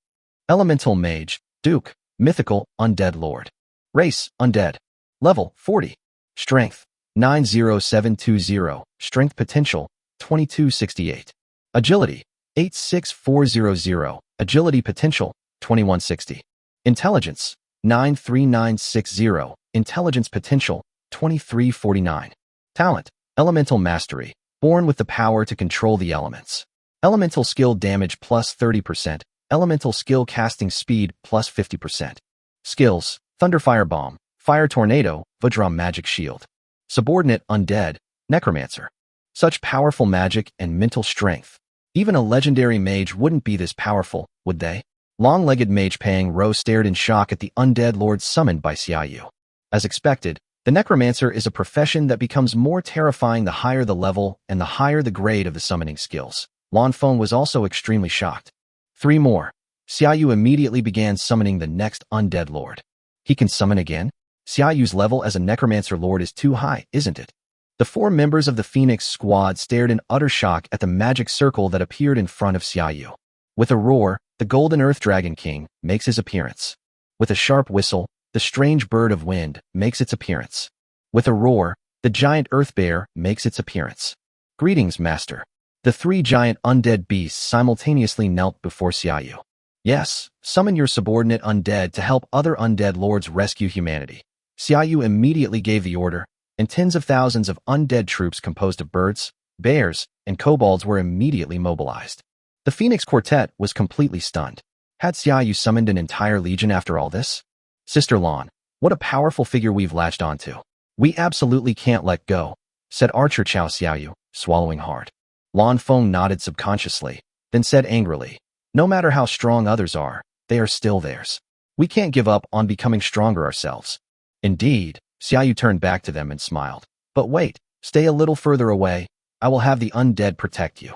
Elemental Mage, Duke, Mythical, Undead Lord. Race, Undead. Level, 40. Strength, 90720. Strength Potential, 2268. Agility, 86400. Agility Potential, 2160. Intelligence, 93960. Intelligence Potential, 2349. Talent, Elemental Mastery. Born with the power to control the elements. Elemental Skill Damage plus 30%. Elemental Skill Casting Speed plus 50%. Skills, Thunderfire Bomb, Fire Tornado, Vajra Magic Shield. Subordinate Undead, Necromancer. Such powerful magic and mental strength. Even a legendary mage wouldn't be this powerful, would they? Long-legged Mage Pang Ro stared in shock at the undead lords summoned by Xiaoyu. As expected, the Necromancer is a profession that becomes more terrifying the higher the level and the higher the grade of the summoning skills. Lan Feng was also extremely shocked. 3 more. Xiaoyu immediately began summoning the next undead lord. He can summon again? Xiaoyu's level as a necromancer lord is too high, isn't it? The 4 members of the Phoenix squad stared in utter shock at the magic circle that appeared in front of Xiaoyu. With a roar, the Golden Earth Dragon King makes his appearance. With a sharp whistle, the strange bird of wind makes its appearance. With a roar, the giant earth bear makes its appearance. Greetings, master. The 3 giant undead beasts simultaneously knelt before Xiaoyu. Yes, summon your subordinate undead to help other undead lords rescue humanity. Xiaoyu immediately gave the order, and tens of thousands of undead troops composed of birds, bears, and kobolds were immediately mobilized. The Phoenix Quartet was completely stunned. Had Xiaoyu summoned an entire legion after all this? Sister Lan, what a powerful figure we've latched onto. We absolutely can't let go, said Archer Chao Xiaoyu, swallowing hard. Lan Feng nodded subconsciously, then said angrily, no matter how strong others are, they are still theirs. We can't give up on becoming stronger ourselves. Indeed, Xiaoyu turned back to them and smiled. But wait, stay a little further away. I will have the undead protect you.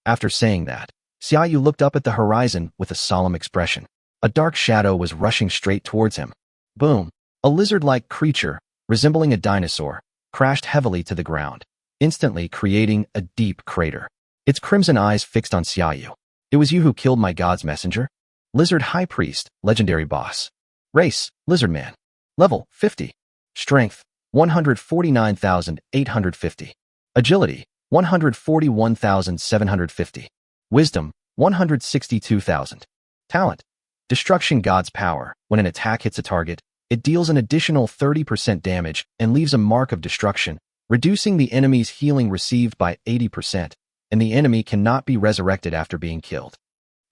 After saying that, Xiaoyu looked up at the horizon with a solemn expression. A dark shadow was rushing straight towards him. Boom! A lizard-like creature, resembling a dinosaur, crashed heavily to the ground, instantly creating a deep crater. Its crimson eyes fixed on Xiaoyu. It was you who killed my god's messenger? Lizard High Priest, legendary boss. Race, Lizard Man. Level, 50. Strength, 149,850. Agility, 141,750. Wisdom, 162,000. Talent. Destruction God's power. When an attack hits a target, it deals an additional 30% damage and leaves a mark of destruction, reducing the enemy's healing received by 80%, and the enemy cannot be resurrected after being killed.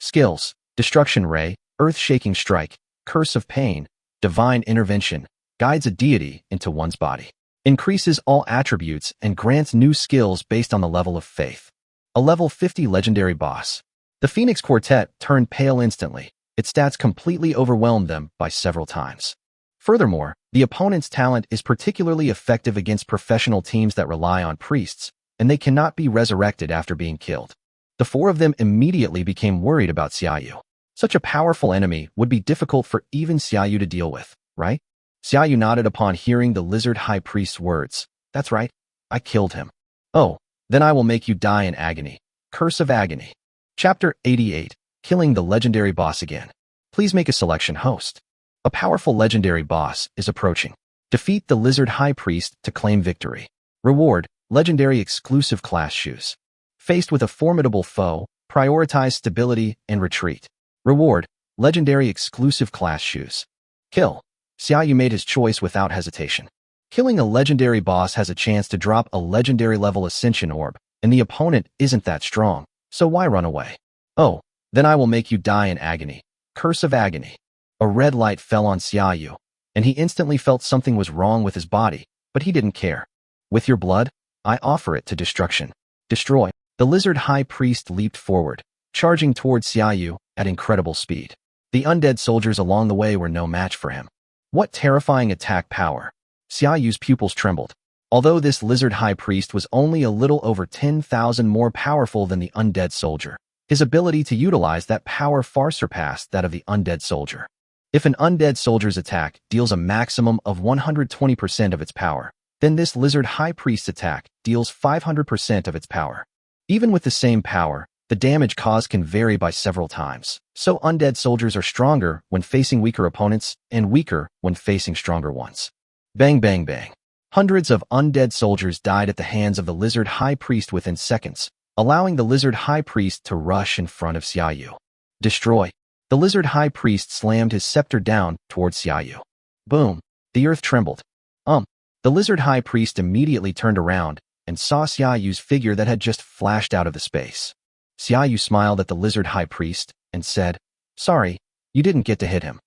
Skills. Destruction Ray, Earth-Shaking Strike, Curse of Pain, Divine Intervention, guides a deity into one's body. Increases all attributes and grants new skills based on the level of faith. A level 50 legendary boss. The Phoenix Quartet turned pale instantly. Its stats completely overwhelmed them by several times. Furthermore, the opponent's talent is particularly effective against professional teams that rely on priests, and they cannot be resurrected after being killed. The 4 of them immediately became worried about Xiaoyu. Such a powerful enemy would be difficult for even Xiaoyu to deal with, right? Xiaoyu nodded upon hearing the Lizard High Priest's words. That's right, I killed him. Oh, then I will make you die in agony. Curse of Agony. Chapter 88, Killing the Legendary Boss Again. Please make a selection, host. A powerful legendary boss is approaching. Defeat the Lizard High Priest to claim victory. Reward, legendary exclusive class shoes. Faced with a formidable foe, prioritize stability and retreat. Reward, legendary exclusive class shoes. Kill. Xiaoyu made his choice without hesitation. Killing a legendary boss has a chance to drop a legendary level ascension orb, and the opponent isn't that strong, so why run away? Oh, then I will make you die in agony. Curse of Agony. A red light fell on Xiaoyu, and he instantly felt something was wrong with his body, but he didn't care. With your blood, I offer it to destruction. Destroy. The Lizard High Priest leaped forward, charging towards Xiaoyu at incredible speed. The undead soldiers along the way were no match for him. What terrifying attack power! Xiaoyu's pupils trembled. Although this Lizard High Priest was only a little over 10,000 more powerful than the undead soldier, his ability to utilize that power far surpassed that of the undead soldier. If an undead soldier's attack deals a maximum of 120% of its power, then this Lizard High Priest's attack deals 500% of its power. Even with the same power, the damage caused can vary by several times, so undead soldiers are stronger when facing weaker opponents and weaker when facing stronger ones. Bang bang bang. Hundreds of undead soldiers died at the hands of the Lizard High Priest within seconds, allowing the Lizard High Priest to rush in front of Xiaoyu. Destroy. The Lizard High Priest slammed his scepter down towards Xiaoyu. Boom. The earth trembled. The Lizard High Priest immediately turned around and saw Xiaoyu's figure that had just flashed out of the space. Xiaoyu smiled at the Lizard High Priest and said, sorry, you didn't get to hit him.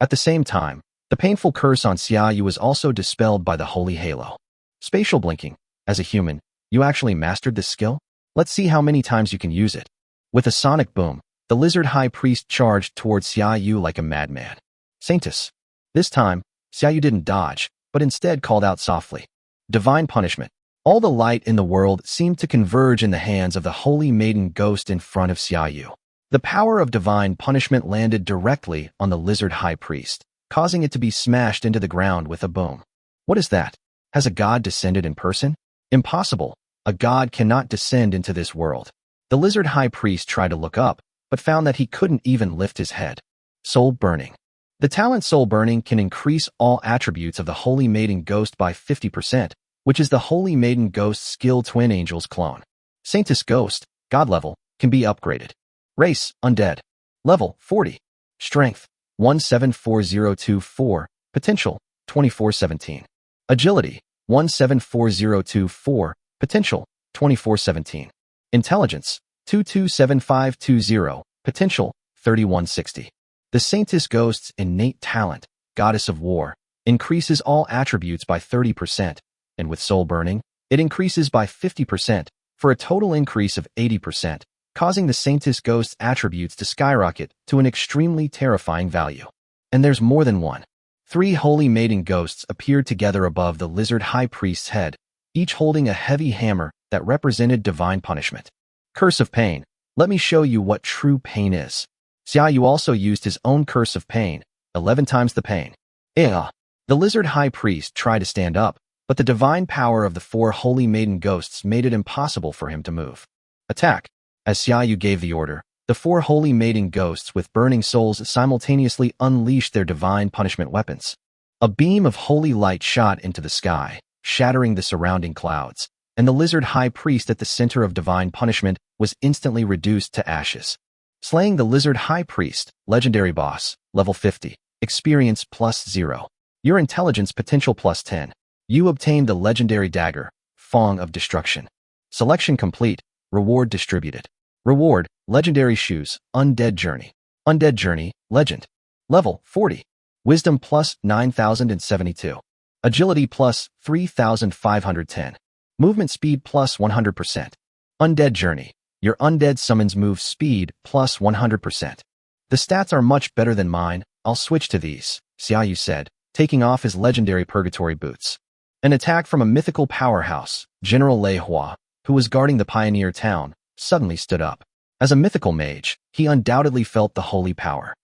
At the same time, the painful curse on Xiaoyu was also dispelled by the Holy Halo. Spatial blinking. As a human, you actually mastered this skill? Let's see how many times you can use it. With a sonic boom, the Lizard High Priest charged towards Xiaoyu like a madman. Saintus. This time, Xiaoyu didn't dodge, but instead called out softly. Divine Punishment. All the light in the world seemed to converge in the hands of the Holy Maiden Ghost in front of Xiaoyu. The power of Divine Punishment landed directly on the Lizard High Priest, causing it to be smashed into the ground with a boom. What is that? Has a god descended in person? Impossible. A god cannot descend into this world. The lizard high priest tried to look up, but found that he couldn't even lift his head. Soul burning. The talent soul burning can increase all attributes of the Holy Maiden Ghost by 50%, which is the Holy Maiden Ghost skill Twin Angels clone. Saintess Ghost, God level, can be upgraded. Race, Undead. Level, 40. Strength, 174024. Potential, 2417. Agility, 174024. Potential, 2417. Intelligence, 227520. Potential, 3160. The Saintess Ghost's innate talent, Goddess of War, increases all attributes by 30%, and with soul burning, it increases by 50%, for a total increase of 80%, causing the Saintess Ghost's attributes to skyrocket to an extremely terrifying value. And there's more than one. 3 Holy Maiden Ghosts appeared together above the Lizard High Priest's head, each holding a heavy hammer that represented divine punishment. Curse of Pain. Let me show you what true pain is. Xiaoyu also used his own Curse of Pain, 11 times the pain. The Lizard High Priest tried to stand up, but the divine power of the 4 Holy Maiden Ghosts made it impossible for him to move. Attack. As Xiaoyu gave the order, the 4 Holy Maiden Ghosts with burning souls simultaneously unleashed their divine punishment weapons. A beam of holy light shot into the sky, shattering the surrounding clouds, and the Lizard High Priest at the center of divine punishment was instantly reduced to ashes. Slaying the Lizard High Priest, Legendary Boss, Level 50, Experience +0. Your Intelligence Potential +10. You obtained the Legendary Dagger, Fong of Destruction. Selection complete. Reward distributed. Reward, Legendary Shoes, Undead Journey. Undead Journey, Legend. Level 40. Wisdom +9072. Agility +3510. Movement speed +100%. Undead Journey. Your undead summons move speed +100%. The stats are much better than mine. I'll switch to these, Xiaoyu said, taking off his legendary purgatory boots. An attack from a mythical powerhouse, General Lei Hua, who was guarding the pioneer town, suddenly stood up. As a mythical mage, he undoubtedly felt the holy power.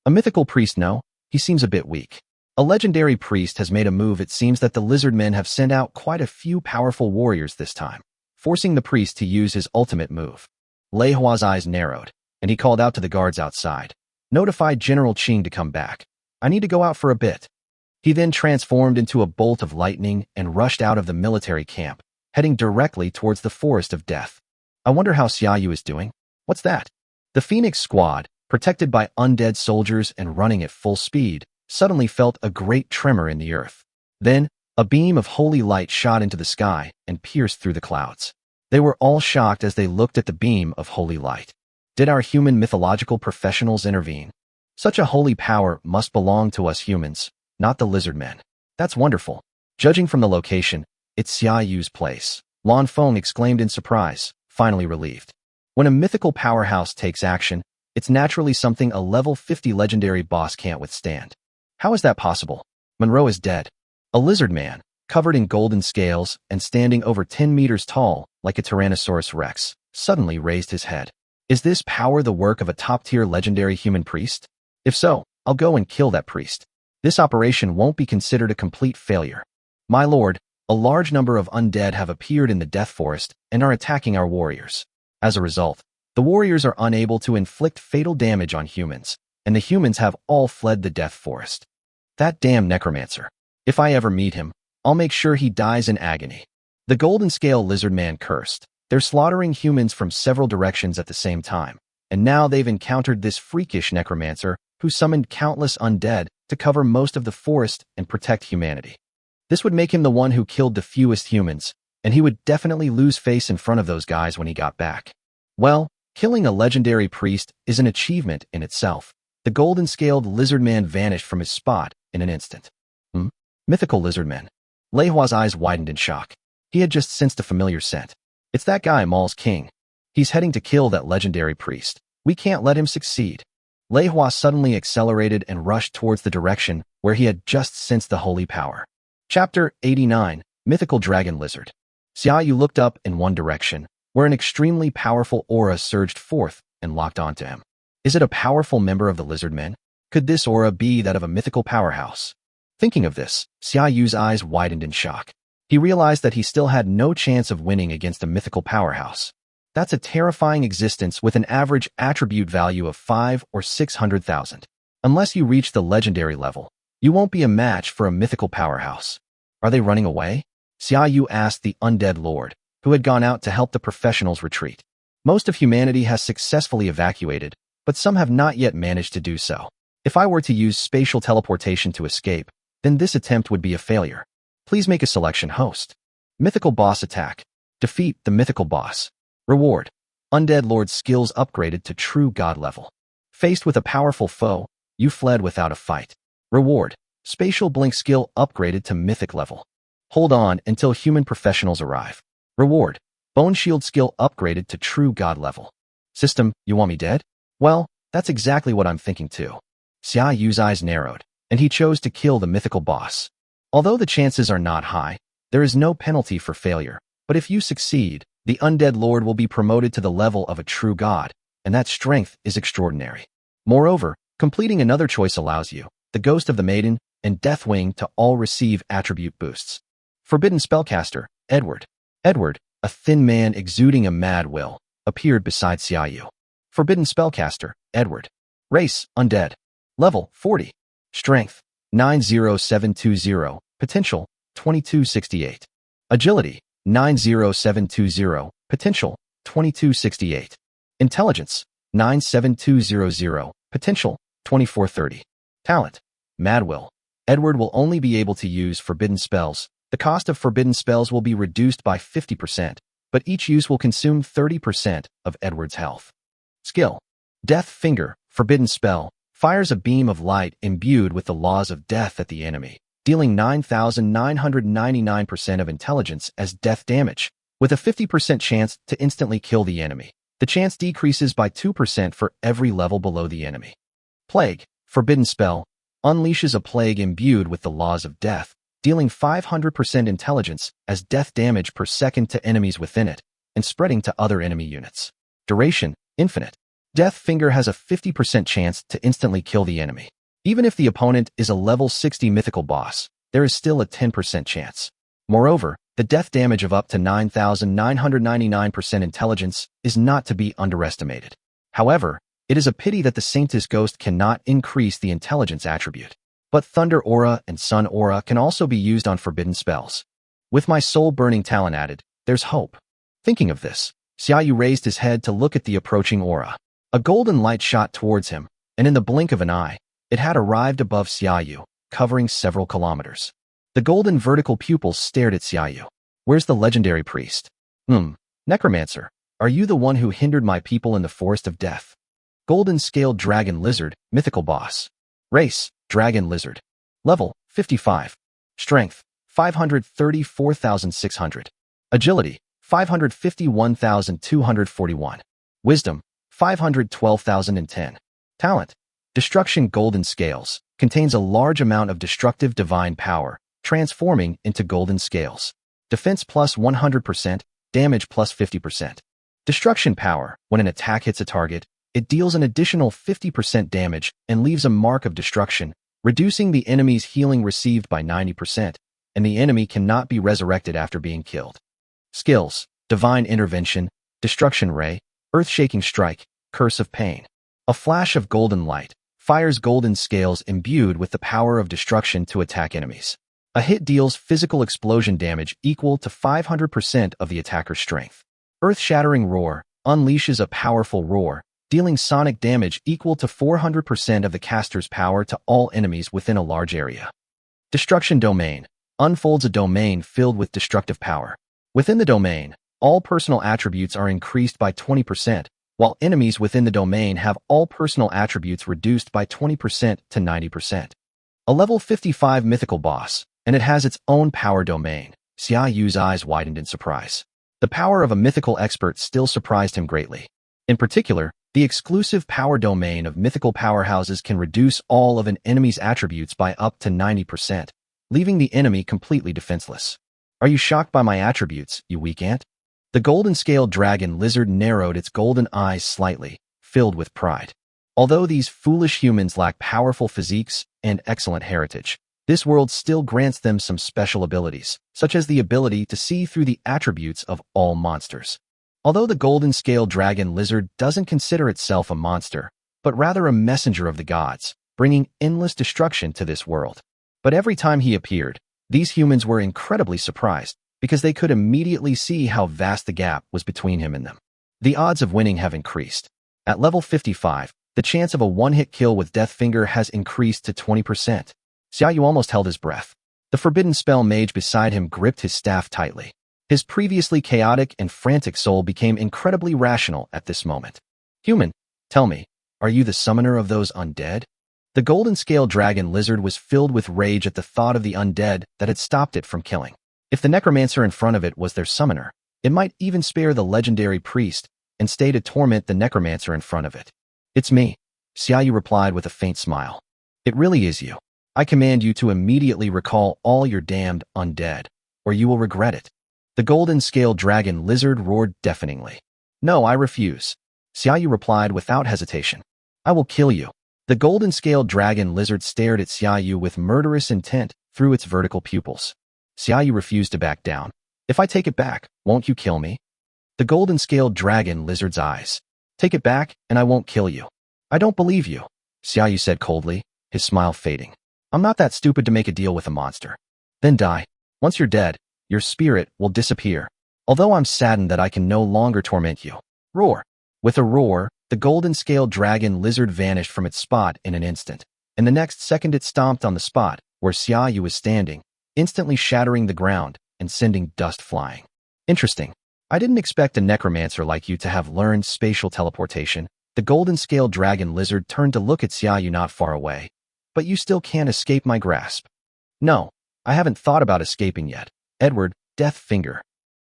A mythical priest, no? He seems a bit weak. A legendary priest has made a move. It seems that the lizard men have sent out quite a few powerful warriors this time, forcing the priest to use his ultimate move. Lei Hua's eyes narrowed, and he called out to the guards outside. Notified General Qing to come back. I need to go out for a bit. He then transformed into a bolt of lightning and rushed out of the military camp, heading directly towards the Forest of Death. I wonder how Xiaoyu is doing. What's that? The Phoenix Squad, protected by undead soldiers and running at full speed, suddenly felt a great tremor in the earth. Then, a beam of holy light shot into the sky and pierced through the clouds. They were all shocked as they looked at the beam of holy light. Did our human mythological professionals intervene? Such a holy power must belong to us humans, not the lizard men. That's wonderful. Judging from the location, it's Xiaoyu's place. Lan Feng exclaimed in surprise, finally relieved. When a mythical powerhouse takes action, it's naturally something a level 50 legendary boss can't withstand. How is that possible? Monroe is dead. A lizard man, covered in golden scales and standing over 10 meters tall, like a Tyrannosaurus Rex, suddenly raised his head. Is this power the work of a top-tier legendary human priest? If so, I'll go and kill that priest. This operation won't be considered a complete failure. My lord, a large number of undead have appeared in the Death Forest and are attacking our warriors. As a result, the warriors are unable to inflict fatal damage on humans, and the humans have all fled the Death Forest. That damn necromancer. If I ever meet him, I'll make sure he dies in agony. The Golden Scale Lizard Man cursed. They're slaughtering humans from several directions at the same time, and now they've encountered this freakish necromancer who summoned countless undead to cover most of the forest and protect humanity. This would make him the one who killed the fewest humans, and he would definitely lose face in front of those guys when he got back. Well, killing a legendary priest is an achievement in itself. The golden-scaled lizard man vanished from his spot in an instant. Mythical lizard men. Lei Hua's eyes widened in shock. He had just sensed a familiar scent. It's that guy, Maul's King. He's heading to kill that legendary priest. We can't let him succeed. Lei Hua suddenly accelerated and rushed towards the direction where he had just sensed the holy power. Chapter 89, Mythical Dragon Lizard. Xiaoyu looked up in one direction, where an extremely powerful aura surged forth and locked onto him. Is it a powerful member of the lizard men? Could this aura be that of a mythical powerhouse? Thinking of this, Xia Yu's eyes widened in shock. He realized that he still had no chance of winning against a mythical powerhouse. That's a terrifying existence with an average attribute value of 5 or 600,000. Unless you reach the legendary level, you won't be a match for a mythical powerhouse. Are they running away? Xia Yu asked the undead lord, who had gone out to help the professionals retreat. Most of humanity has successfully evacuated, but some have not yet managed to do so. If I were to use spatial teleportation to escape, then this attempt would be a failure. Please make a selection, host. Mythical boss attack. Defeat the mythical boss. Reward. Undead Lord skills upgraded to true god level. Faced with a powerful foe, you fled without a fight. Reward. Spatial blink skill upgraded to mythic level. Hold on until human professionals arrive. Reward. Bone shield skill upgraded to true god level. System, you want me dead? Well, that's exactly what I'm thinking too. Xia Yu's eyes narrowed, and he chose to kill the mythical boss. Although the chances are not high, there is no penalty for failure, but if you succeed, the undead lord will be promoted to the level of a true god, and that strength is extraordinary. Moreover, completing another choice allows you, the Ghost of the Maiden and Deathwing, to all receive attribute boosts. Forbidden Spellcaster, Edward. Edward, a thin man exuding a mad will, appeared beside Xia Yu. Forbidden Spellcaster, Edward. Race, Undead. Level, 40. Strength, 90720. Potential, 2268. Agility, 90720. Potential, 2268. Intelligence, 97200. Potential, 2430. Talent, Mad Will. Edward will only be able to use forbidden spells. The cost of forbidden spells will be reduced by 50%, but each use will consume 30% of Edward's health. Skill, Death Finger. Forbidden spell. Fires a beam of light imbued with the laws of death at the enemy, dealing 9,999% of intelligence as death damage, with a 50% chance to instantly kill the enemy. The chance decreases by 2% for every level below the enemy. Plague. Forbidden spell. Unleashes a plague imbued with the laws of death, dealing 500% intelligence as death damage per second to enemies within it, and spreading to other enemy units. Duration, infinite. Death Finger has a 50% chance to instantly kill the enemy. Even if the opponent is a level 60 mythical boss, there is still a 10% chance. Moreover, the death damage of up to 9,999% intelligence is not to be underestimated. However, it is a pity that the Saintess Ghost cannot increase the intelligence attribute. But Thunder Aura and Sun Aura can also be used on forbidden spells. With my soul-burning talent added, there's hope. Thinking of this, Xia Yu raised his head to look at the approaching aura. A golden light shot towards him, and in the blink of an eye, it had arrived above Xia Yu, covering several kilometers. The golden vertical pupils stared at Xia Yu. Where's the legendary priest? Necromancer, are you the one who hindered my people in the forest of death? Golden Scaled Dragon Lizard, mythical boss. Race, Dragon Lizard. Level, 55. Strength, 534,600. Agility, 551,241. Wisdom, 512,010. Talent, Destruction Golden Scales, contains a large amount of destructive divine power, transforming into golden scales. Defense plus 100%, damage plus 50%. Destruction power, when an attack hits a target, it deals an additional 50% damage and leaves a mark of destruction, reducing the enemy's healing received by 90%, and the enemy cannot be resurrected after being killed. Skills, Divine Intervention, Destruction Ray, Earth-Shaking Strike, Curse of Pain. A flash of golden light fires golden scales imbued with the power of destruction to attack enemies. A hit deals physical explosion damage equal to 500% of the attacker's strength. Earth-Shattering Roar unleashes a powerful roar, dealing sonic damage equal to 400% of the caster's power to all enemies within a large area. Destruction Domain unfolds a domain filled with destructive power. Within the domain, all personal attributes are increased by 20%, while enemies within the domain have all personal attributes reduced by 20% to 90%. A level 55 mythical boss, and it has its own power domain. Xia Yu's eyes widened in surprise. The power of a mythical expert still surprised him greatly. In particular, the exclusive power domain of mythical powerhouses can reduce all of an enemy's attributes by up to 90%, leaving the enemy completely defenseless. Are you shocked by my attributes, you weak ant? The golden-scaled dragon lizard narrowed its golden eyes slightly, filled with pride. Although these foolish humans lack powerful physiques and excellent heritage, this world still grants them some special abilities, such as the ability to see through the attributes of all monsters. Although the golden scale dragon lizard doesn't consider itself a monster, but rather a messenger of the gods, bringing endless destruction to this world. But every time he appeared, these humans were incredibly surprised, because they could immediately see how vast the gap was between him and them. The odds of winning have increased. At level 55, the chance of a one-hit kill with Deathfinger has increased to 20%. Xiaoyu almost held his breath. The forbidden spell mage beside him gripped his staff tightly. His previously chaotic and frantic soul became incredibly rational at this moment. Human, tell me, are you the summoner of those undead? The golden scale dragon lizard was filled with rage at the thought of the undead that had stopped it from killing. If the necromancer in front of it was their summoner, it might even spare the legendary priest and stay to torment the necromancer in front of it. It's me, Xiaoyu replied with a faint smile. It really is you. I command you to immediately recall all your damned undead, or you will regret it. The golden scale dragon lizard roared deafeningly. No, I refuse. Xiaoyu replied without hesitation. I will kill you. The golden scale dragon lizard stared at Xiaoyu with murderous intent through its vertical pupils. Xiaoyu refused to back down. If I take it back, won't you kill me? The golden scale dragon lizard's eyes. Take it back, and I won't kill you. I don't believe you, Xiaoyu said coldly, his smile fading. I'm not that stupid to make a deal with a monster. Then die. Once you're dead, your spirit will disappear. Although I'm saddened that I can no longer torment you. Roar. With a roar, the golden scale dragon lizard vanished from its spot in an instant, and the next second it stomped on the spot where Xiaoyu was standing, instantly shattering the ground and sending dust flying. Interesting. I didn't expect a necromancer like you to have learned spatial teleportation. The golden scale dragon lizard turned to look at Xiaoyu not far away. But you still can't escape my grasp. No, I haven't thought about escaping yet. Edward, Deathfinger.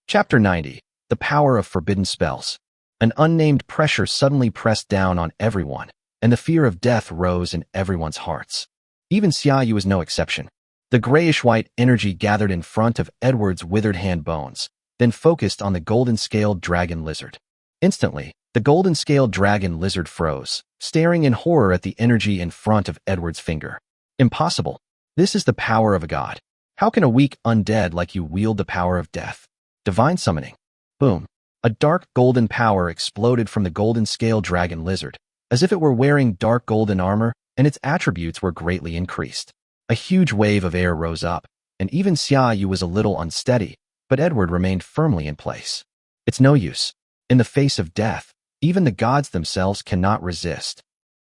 Chapter 90. The Power of Forbidden Spells. An unnamed pressure suddenly pressed down on everyone, and the fear of death rose in everyone's hearts. Even Xiaoyu was no exception. The grayish-white energy gathered in front of Edward's withered hand bones, then focused on the golden-scaled dragon lizard. Instantly, the golden-scaled dragon lizard froze, staring in horror at the energy in front of Edward's finger. Impossible. This is the power of a god. How can a weak undead like you wield the power of death? Divine summoning. Boom. A dark golden power exploded from the golden-scaled dragon lizard, as if it were wearing dark golden armor, and its attributes were greatly increased. A huge wave of air rose up, and even Xiaoyu was a little unsteady, but Edward remained firmly in place. It's no use. In the face of death, even the gods themselves cannot resist.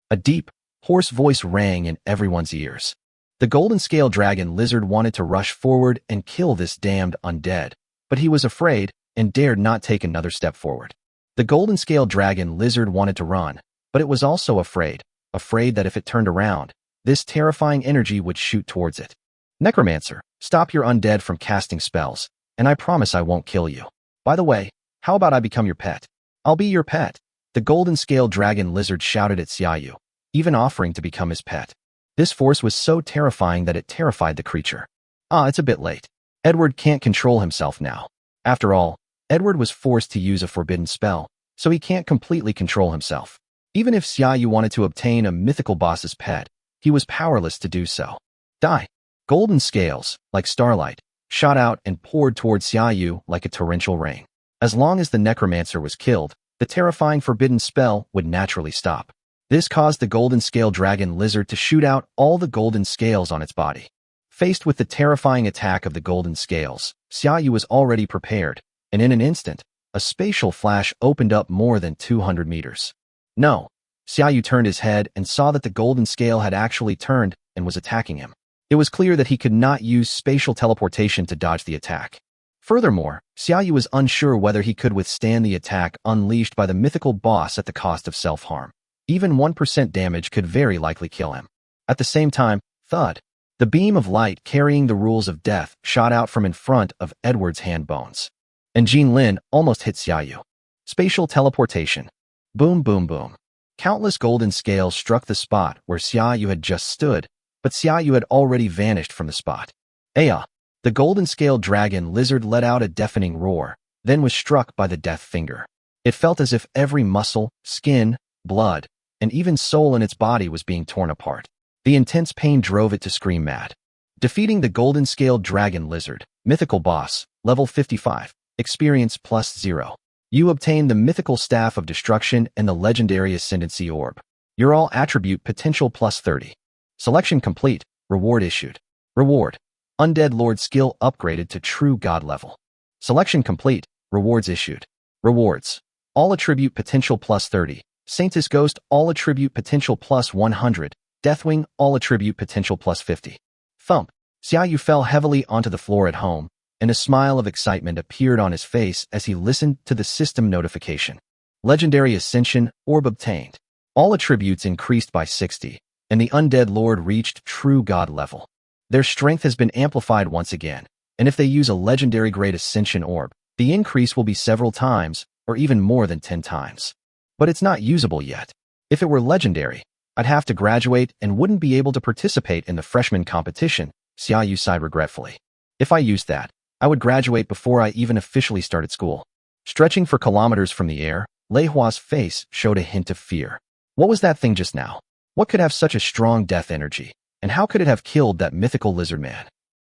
A deep, hoarse voice rang in everyone's ears. The golden scale dragon lizard wanted to rush forward and kill this damned undead, but he was afraid and dared not take another step forward. The golden scale dragon lizard wanted to run, but it was also afraid that if it turned around, this terrifying energy would shoot towards it. Necromancer, stop your undead from casting spells, and I promise I won't kill you. By the way, how about I become your pet? I'll be your pet. The golden scale dragon lizard shouted at Xiaoyu, even offering to become his pet. This force was so terrifying that it terrified the creature. It's a bit late. Edward can't control himself now. After all, Edward was forced to use a forbidden spell, so he can't completely control himself. Even if Xiaoyu wanted to obtain a mythical boss's pet, he was powerless to do so. Die. Golden scales, like starlight, shot out and poured towards Xiaoyu like a torrential rain. As long as the necromancer was killed, the terrifying forbidden spell would naturally stop. This caused the golden scale dragon lizard to shoot out all the golden scales on its body. Faced with the terrifying attack of the golden scales, Xiaoyu was already prepared, and in an instant, a spatial flash opened up more than 200 meters. No. Xiaoyu turned his head and saw that the golden scale had actually turned and was attacking him. It was clear that he could not use spatial teleportation to dodge the attack. Furthermore, Xiaoyu was unsure whether he could withstand the attack unleashed by the mythical boss at the cost of self-harm. Even 1% damage could very likely kill him. At the same time, thud. The beam of light carrying the rules of death shot out from in front of Edward's hand bones. And Jin Lin almost hit Xiaoyu. Spatial teleportation. Boom, boom, boom. Countless golden scales struck the spot where Xiaoyu had just stood, but Xiaoyu had already vanished from the spot. Aya! The golden scale dragon lizard let out a deafening roar, then was struck by the death finger. It felt as if every muscle, skin, blood, and even soul in its body was being torn apart. The intense pain drove it to scream mad. Defeating the golden-scaled dragon lizard, mythical boss, level 55, experience +0. You obtain the mythical staff of destruction and the legendary ascendancy orb. Your all attribute potential +30. Selection complete. Reward issued. Reward: Undead Lord skill upgraded to true god level. Selection complete. Rewards issued. Rewards: all attribute potential +30. Saintis Ghost all attribute potential +100. Deathwing all attribute potential +50. Thump. Xiaoyu fell heavily onto the floor at home, and a smile of excitement appeared on his face as he listened to the system notification. Legendary Ascension Orb obtained. All attributes increased by 60, and the Undead Lord reached true god level. Their strength has been amplified once again, and if they use a legendary Great Ascension Orb, the increase will be several times, or even more than 10 times. But it's not usable yet. If it were legendary, I'd have to graduate and wouldn't be able to participate in the freshman competition, Xiaoyu sighed regretfully. If I used that, I would graduate before I even officially started school. Stretching for kilometers from the air, Lei Hua's face showed a hint of fear. What was that thing just now? What could have such a strong death energy, and how could it have killed that mythical lizard man?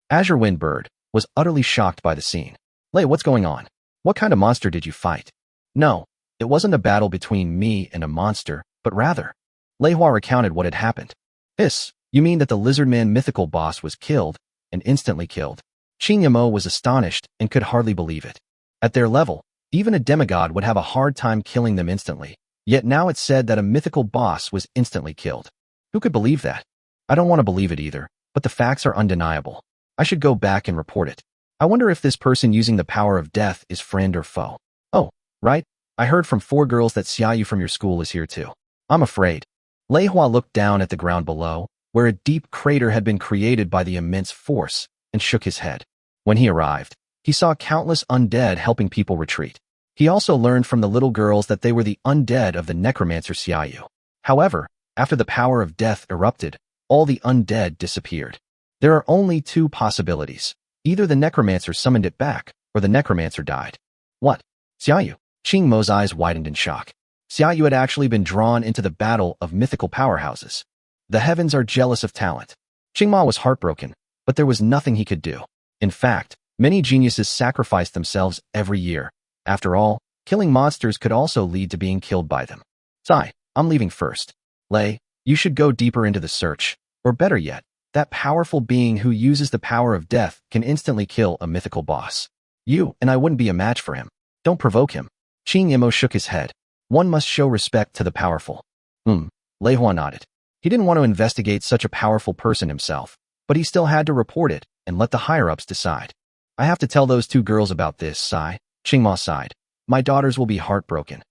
Azure Wind Bird was utterly shocked by the scene. Lei, what's going on? What kind of monster did you fight? No, it wasn't a battle between me and a monster, but rather. Lei Hua recounted what had happened. You mean that the lizard man mythical boss was killed, and instantly killed? Qing Yamo was astonished and could hardly believe it. At their level, even a demigod would have a hard time killing them instantly. Yet now it's said that a mythical boss was instantly killed. Who could believe that? I don't want to believe it either, but the facts are undeniable. I should go back and report it. I wonder if this person using the power of death is friend or foe. Oh, right. I heard from 4 girls that Xiaoyu from your school is here too. I'm afraid. Lei Hua looked down at the ground below, where a deep crater had been created by the immense force, and shook his head. When he arrived, he saw countless undead helping people retreat. He also learned from the little girls that they were the undead of the necromancer Xiaoyu. However, after the power of death erupted, all the undead disappeared. There are only 2 possibilities. Either the necromancer summoned it back, or the necromancer died. What? Xiaoyu? Qing Mo's eyes widened in shock. Xiaoyu had actually been drawn into the battle of mythical powerhouses. The heavens are jealous of talent. Qing Ma was heartbroken, but there was nothing he could do. In fact, many geniuses sacrifice themselves every year. After all, killing monsters could also lead to being killed by them. Sai, I'm leaving first. Lei, you should go deeper into the search. Or better yet, that powerful being who uses the power of death can instantly kill a mythical boss. You and I wouldn't be a match for him. Don't provoke him. Qing Yamo shook his head. One must show respect to the powerful. Lei Hua nodded. He didn't want to investigate such a powerful person himself, but he still had to report it and let the higher-ups decide. I have to tell those 2 girls about this, Sai. Qing Ma sighed. My daughters will be heartbroken.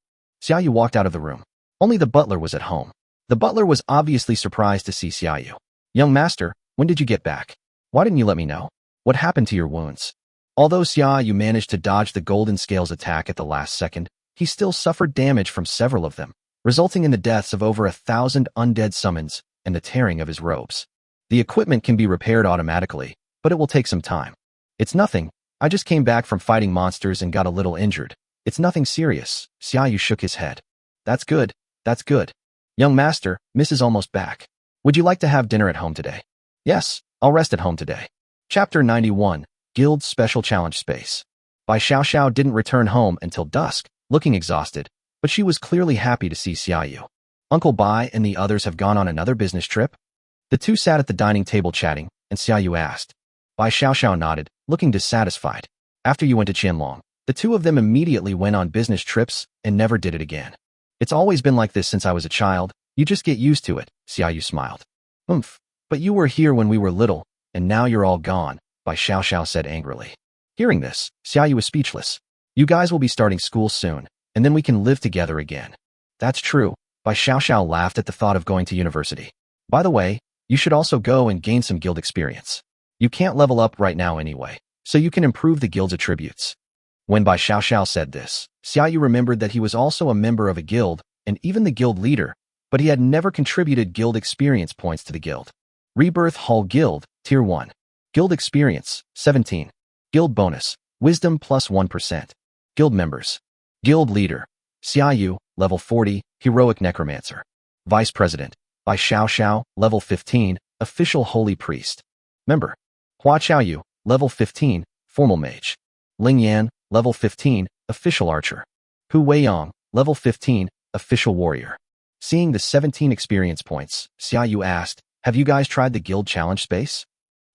Xiaoyu walked out of the room. Only the butler was at home. The butler was obviously surprised to see Xiaoyu. Young master, when did you get back? Why didn't you let me know? What happened to your wounds? Although Xiaoyu managed to dodge the Golden Scales attack at the last second, he still suffered damage from several of them, resulting in the deaths of over 1,000 undead summons and the tearing of his robes. The equipment can be repaired automatically, but it will take some time. It's nothing. I just came back from fighting monsters and got a little injured. It's nothing serious. Xiaoyu shook his head. That's good. That's good. Young master, Miss is almost back. Would you like to have dinner at home today? Yes, I'll rest at home today. Chapter 91, Guild Special Challenge Space. Bai Xiaoxiao didn't return home until dusk, looking exhausted, but she was clearly happy to see Xiaoyu. Uncle Bai and the others have gone on another business trip? The 2 sat at the dining table chatting, and Xiaoyu asked. Bai Xiaoxiao nodded, looking dissatisfied. After you went to Qianlong, the 2 of them immediately went on business trips and never did it again. It's always been like this since I was a child. You just get used to it, Xiaoyu smiled. But you were here when we were little, and now you're all gone, Bai Xiaoxiao said angrily. Hearing this, Xiaoyu was speechless. You guys will be starting school soon, and then we can live together again. That's true, Bai Xiaoxiao laughed at the thought of going to university. By the way, you should also go and gain some guild experience. You can't level up right now anyway, so you can improve the guild's attributes. When Bai Xiaoxiao said this, Xiaoyu remembered that he was also a member of a guild, and even the guild leader, but he had never contributed guild experience points to the guild. Rebirth Hall Guild, Tier 1. Guild Experience, 17. Guild Bonus, Wisdom plus 1%. Guild Members. Guild Leader, Xiaoyu, Level 40, Heroic Necromancer. Vice President, Bai Xiao, level 15, official holy priest. Member, Hua Qiaoyu, level 15, formal mage. Ling Yan, level 15, official archer. Hu Weiyang, level 15, official warrior. Seeing the 17 experience points, Xiaoyu asked, "Have you guys tried the guild challenge space?"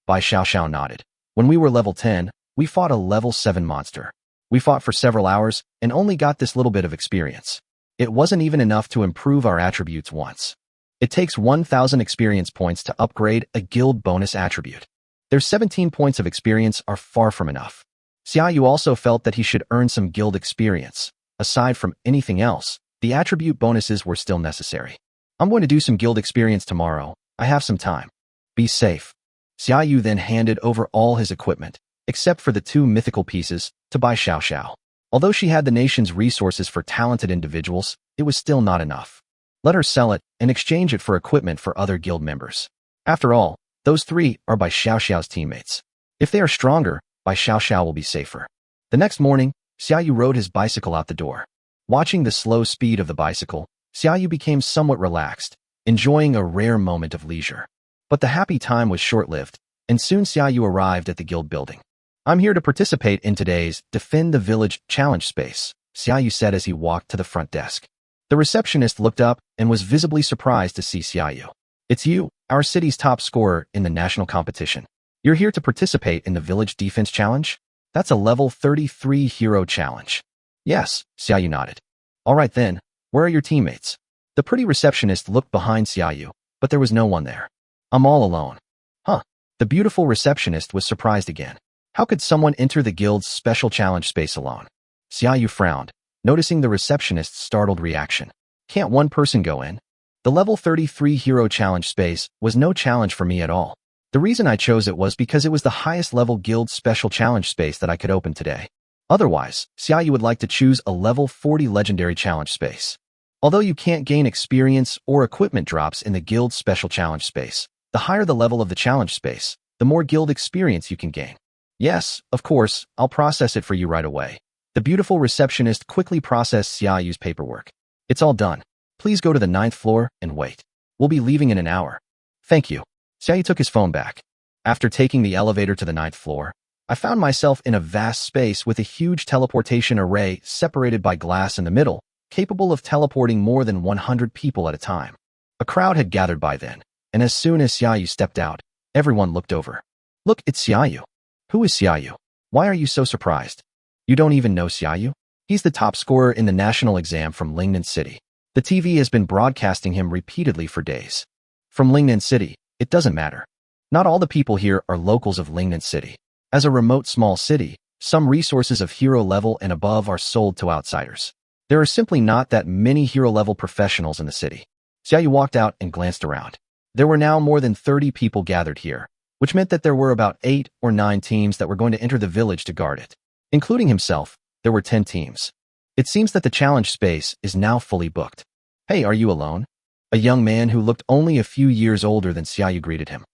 Bai Xiao nodded. "When we were level 10, we fought a level 7 monster. We fought for several hours and only got this little bit of experience. It wasn't even enough to improve our attributes once. It takes 1,000 experience points to upgrade a guild bonus attribute. Their 17 points of experience are far from enough." Xiaoyu also felt that he should earn some guild experience. Aside from anything else, the attribute bonuses were still necessary. "I'm going to do some guild experience tomorrow. I have some time. Be safe." Xiaoyu then handed over all his equipment, except for the 2 mythical pieces, to Bai Xiao. Although she had the nation's resources for talented individuals, it was still not enough. Let her sell it and exchange it for equipment for other guild members. After all, those 3 are Bai Xiao's teammates. If they are stronger, Bai Xiao will be safer. The next morning, Xiaoyu rode his bicycle out the door. Watching the slow speed of the bicycle, Xiaoyu became somewhat relaxed, enjoying a rare moment of leisure. But the happy time was short-lived, and soon Xiaoyu arrived at the guild building. "I'm here to participate in today's Defend the Village challenge space," Xiaoyu said as he walked to the front desk. The receptionist looked up and was visibly surprised to see Xiaoyu. "It's you, our city's top scorer in the national competition. You're here to participate in the Village Defense Challenge? That's a level 33 hero challenge." "Yes," Xiaoyu nodded. "All right then, where are your teammates?" The pretty receptionist looked behind Xiaoyu, but there was no one there. "I'm all alone." "Huh." The beautiful receptionist was surprised again. How could someone enter the guild's special challenge space alone? Xiaoyu frowned, noticing the receptionist's startled reaction. "Can't one person go in?" "The level 33 hero challenge space was no challenge for me at all. The reason I chose it was because it was the highest level guild special challenge space that I could open today. Otherwise, Xiaoyu would like to choose a level 40 legendary challenge space. Although you can't gain experience or equipment drops in the guild special challenge space, the higher the level of the challenge space, the more guild experience you can gain." "Yes, of course, I'll process it for you right away." The beautiful receptionist quickly processed Xiaoyu's paperwork. "It's all done. Please go to the 9th floor and wait. We'll be leaving in an hour." "Thank you." Xiaoyu took his phone back. After taking the elevator to the 9th floor, I found myself in a vast space with a huge teleportation array separated by glass in the middle, capable of teleporting more than 100 people at a time. A crowd had gathered by then, and as soon as Xiaoyu stepped out, everyone looked over. "Look, it's Xiaoyu." "Who is Xiaoyu? Why are you so surprised?" "You don't even know Xiaoyu? He's the top scorer in the national exam from Lingnan City. The TV has been broadcasting him repeatedly for days." "From Lingnan City, it doesn't matter. Not all the people here are locals of Lingnan City. As a remote small city, some resources of hero level and above are sold to outsiders. There are simply not that many hero level professionals in the city." Xiaoyu walked out and glanced around. There were now more than 30 people gathered here, which meant that there were about 8 or 9 teams that were going to enter the village to guard it. Including himself, there were 10 teams. It seems that the challenge space is now fully booked. "Hey, are you alone?" A young man who looked only a few years older than Xiaoyu greeted him.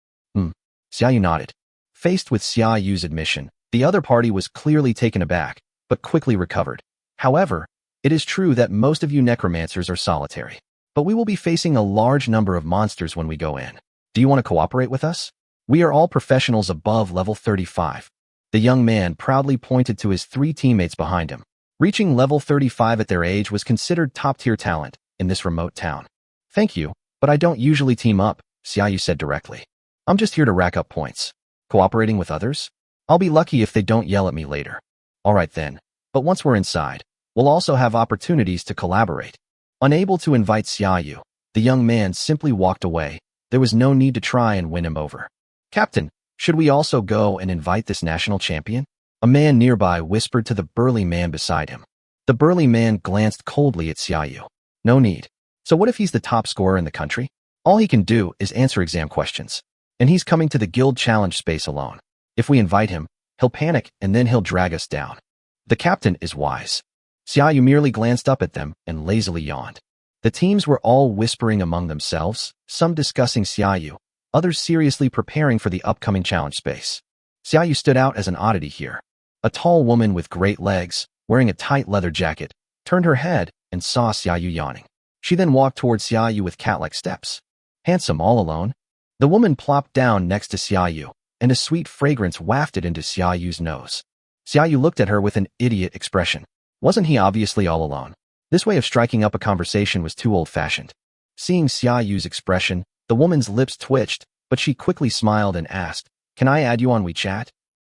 Xiaoyu nodded. Faced with Xiaoyu's admission, the other party was clearly taken aback, but quickly recovered. "However, it is true that most of you necromancers are solitary, but we will be facing a large number of monsters when we go in. Do you want to cooperate with us? We are all professionals above level 35. The young man proudly pointed to his 3 teammates behind him. Reaching level 35 at their age was considered top-tier talent in this remote town. "Thank you, but I don't usually team up," Xiaoyu said directly. "I'm just here to rack up points. Cooperating with others? I'll be lucky if they don't yell at me later." "All right then, but once we're inside, we'll also have opportunities to collaborate." Unable to invite Xiaoyu, the young man simply walked away. There was no need to try and win him over. "Captain, should we also go and invite this national champion?" A man nearby whispered to the burly man beside him. The burly man glanced coldly at Xiaoyu. "No need. So what if he's the top scorer in the country? All he can do is answer exam questions. And he's coming to the guild challenge space alone. If we invite him, he'll panic and then he'll drag us down. The captain is wise." Xiaoyu merely glanced up at them and lazily yawned. The teams were all whispering among themselves, some discussing Xiaoyu, others seriously preparing for the upcoming challenge space. Xiaoyu stood out as an oddity here. A tall woman with great legs, wearing a tight leather jacket, turned her head and saw Xiaoyu yawning. She then walked towards Xiaoyu with cat-like steps. Handsome all alone? The woman plopped down next to Xiaoyu, and a sweet fragrance wafted into Xiaoyu's nose. Xiaoyu looked at her with an idiot expression. Wasn't he obviously all alone? This way of striking up a conversation was too old-fashioned. Seeing Xiaoyu's expression, the woman's lips twitched, but she quickly smiled and asked, "Can I add you on WeChat?"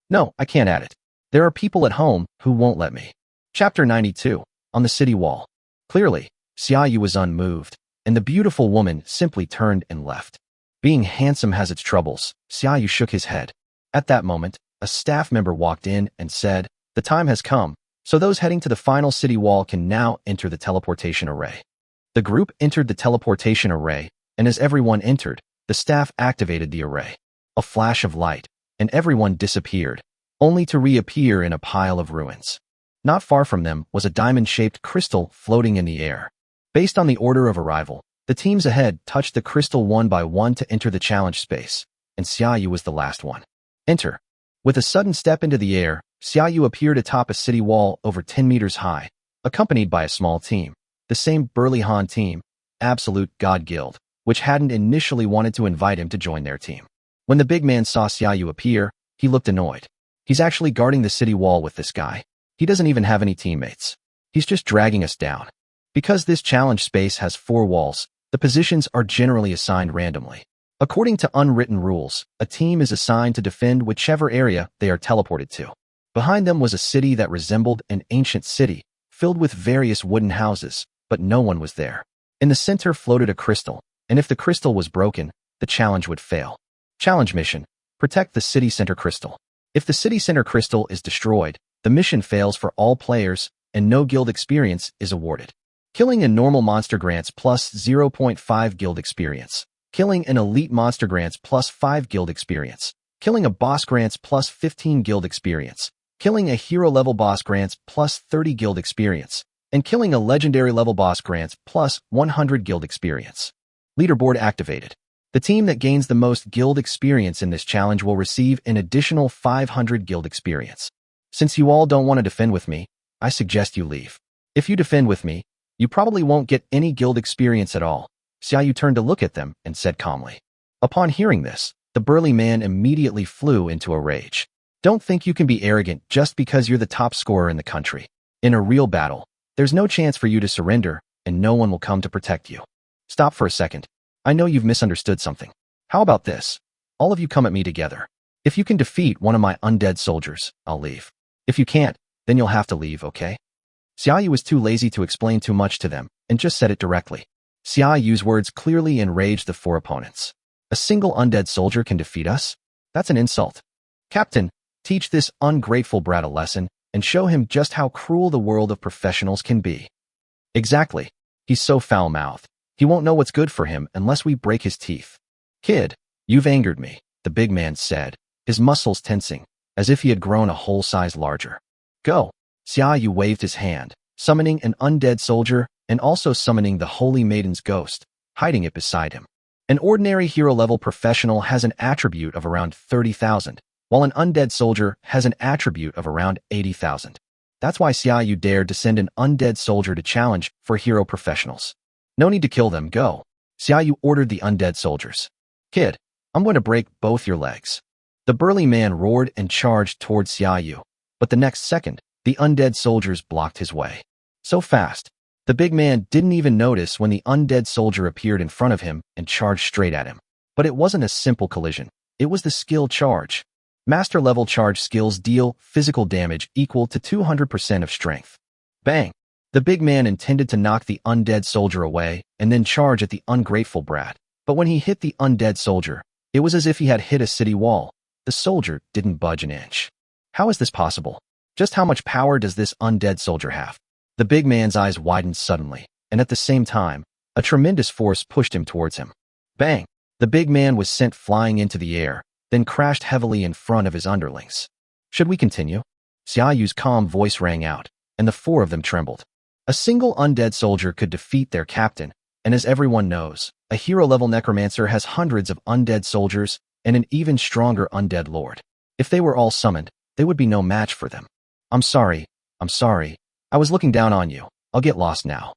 "No, I can't add it. There are people at home who won't let me." Chapter 92. On the city wall. Clearly, Xiaoyu was unmoved, and the beautiful woman simply turned and left. Being handsome has its troubles. Xiaoyu shook his head. At that moment, a staff member walked in and said, "The time has come, so those heading to the final city wall can now enter the teleportation array." The group entered the teleportation array, and as everyone entered, the staff activated the array. A flash of light, and everyone disappeared, only to reappear in a pile of ruins. Not far from them was a diamond-shaped crystal floating in the air. Based on the order of arrival, the teams ahead touched the crystal one by one to enter the challenge space, and Xiaoyu was the last one. Enter. With a sudden step into the air, Xiaoyu appeared atop a city wall over 10 meters high, accompanied by a small team, the same Burly Han team, Absolute God Guild, which hadn't initially wanted to invite him to join their team. When the big man saw Xiaoyu appear, he looked annoyed. He's actually guarding the city wall with this guy. He doesn't even have any teammates. He's just dragging us down. Because this challenge space has 4 walls, the positions are generally assigned randomly. According to unwritten rules, a team is assigned to defend whichever area they are teleported to. Behind them was a city that resembled an ancient city, filled with various wooden houses, but no one was there. In the center floated a crystal, and if the crystal was broken, the challenge would fail. Challenge mission: protect the city center crystal. If the city center crystal is destroyed, the mission fails for all players, and no guild experience is awarded. Killing a normal monster grants plus 0.5 guild experience. Killing an elite monster grants plus 5 guild experience. Killing a boss grants plus 15 guild experience. Killing a hero level boss grants plus 30 guild experience. And killing a legendary level boss grants plus 100 guild experience. Leaderboard activated. The team that gains the most guild experience in this challenge will receive an additional 500 guild experience. Since you all don't want to defend with me, I suggest you leave. If you defend with me, you probably won't get any guild experience at all. Xiaoyu turned to look at them and said calmly. Upon hearing this, the burly man immediately flew into a rage. Don't think you can be arrogant just because you're the top scorer in the country. In a real battle, there's no chance for you to surrender, and no one will come to protect you. Stop for a second. I know you've misunderstood something. How about this? All of you come at me together. If you can defeat one of my undead soldiers, I'll leave. If you can't, then you'll have to leave, okay? Xiaoyu was too lazy to explain too much to them, and just said it directly. Xiaoyu's words clearly enraged the 4 opponents. A single undead soldier can defeat us? That's an insult. Captain, teach this ungrateful brat a lesson, and show him just how cruel the world of professionals can be. Exactly. He's so foul-mouthed. He won't know what's good for him unless we break his teeth. Kid, you've angered me, the big man said, his muscles tensing, as if he had grown a whole size larger. Go. Xiaoyu waved his hand, summoning an undead soldier and also summoning the Holy Maiden's ghost, hiding it beside him. An ordinary hero-level professional has an attribute of around 30,000, while an undead soldier has an attribute of around 80,000. That's why Xiaoyu dared to send an undead soldier to challenge for hero professionals. No need to kill them, go. Xiaoyu ordered the undead soldiers. Kid, I'm going to break both your legs. The burly man roared and charged towards Xiaoyu, but the next second, the undead soldiers blocked his way. So fast, the big man didn't even notice when the undead soldier appeared in front of him and charged straight at him. But it wasn't a simple collision. It was the skill charge. Master-level charge skills deal physical damage equal to 200% of strength. Bang! The big man intended to knock the undead soldier away and then charge at the ungrateful brat. But when he hit the undead soldier, it was as if he had hit a city wall. The soldier didn't budge an inch. How is this possible? Just how much power does this undead soldier have? The big man's eyes widened suddenly, and at the same time, a tremendous force pushed him towards him. Bang! The big man was sent flying into the air, then crashed heavily in front of his underlings. Should we continue? Xiaoyu's calm voice rang out, and the 4 of them trembled. A single undead soldier could defeat their captain, and as everyone knows, a hero-level necromancer has hundreds of undead soldiers and an even stronger undead lord. If they were all summoned, they would be no match for them. I'm sorry. I was looking down on you. I'll get lost now.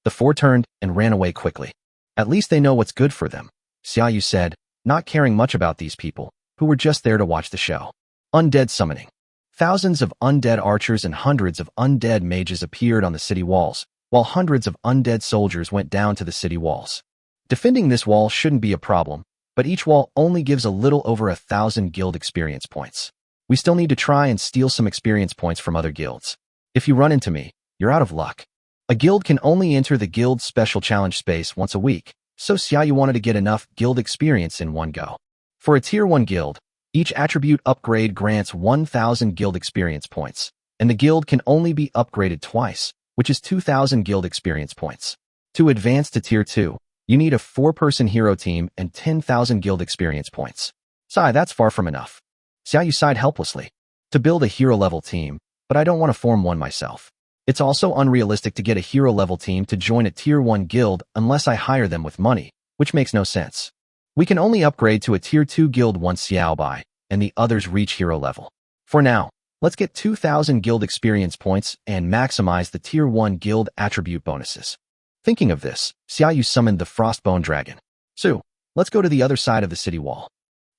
The four turned and ran away quickly. At least they know what's good for them, Xiaoyu said, not caring much about these people, who were just there to watch the show. Undead summoning. Thousands of undead archers and hundreds of undead mages appeared on the city walls, while hundreds of undead soldiers went down to the city walls. Defending this wall shouldn't be a problem, but each wall only gives a little over 1,000 guild experience points. We still need to try and steal some experience points from other guilds. If you run into me, you're out of luck. A guild can only enter the guild special challenge space once a week, so Xiaoyu wanted to get enough guild experience in one go. For a tier 1 guild, each attribute upgrade grants 1,000 guild experience points, and the guild can only be upgraded twice, which is 2,000 guild experience points. To advance to tier 2, you need a 4-person hero team and 10,000 guild experience points. Sigh, that's far from enough. Xiaoyu sighed helplessly. To build a hero-level team, but I don't want to form one myself. It's also unrealistic to get a hero-level team to join a tier 1 guild unless I hire them with money, which makes no sense. We can only upgrade to a tier 2 guild once Xiao Bai and the others reach hero level. For now, let's get 2,000 guild experience points and maximize the tier 1 guild attribute bonuses. Thinking of this, Xiaoyu summoned the Frostbone Dragon. Su, let's go to the other side of the city wall.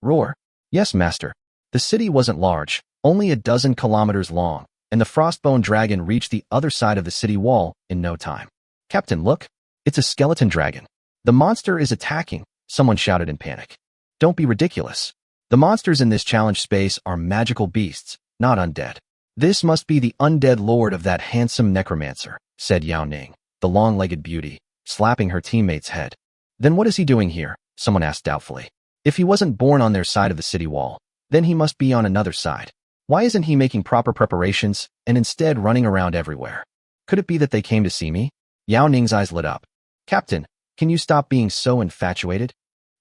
Roar. Yes, master. The city wasn't large, only a dozen kilometers long, and the Frostbone Dragon reached the other side of the city wall in no time. Captain, look. It's a skeleton dragon. The monster is attacking, someone shouted in panic. Don't be ridiculous. The monsters in this challenge space are magical beasts, not undead. This must be the undead lord of that handsome necromancer, said Yao Ning, the long-legged beauty, slapping her teammate's head. Then what is he doing here? Someone asked doubtfully. If he wasn't born on their side of the city wall, then he must be on another side. Why isn't he making proper preparations and instead running around everywhere? Could it be that they came to see me? Yao Ning's eyes lit up. Captain, can you stop being so infatuated?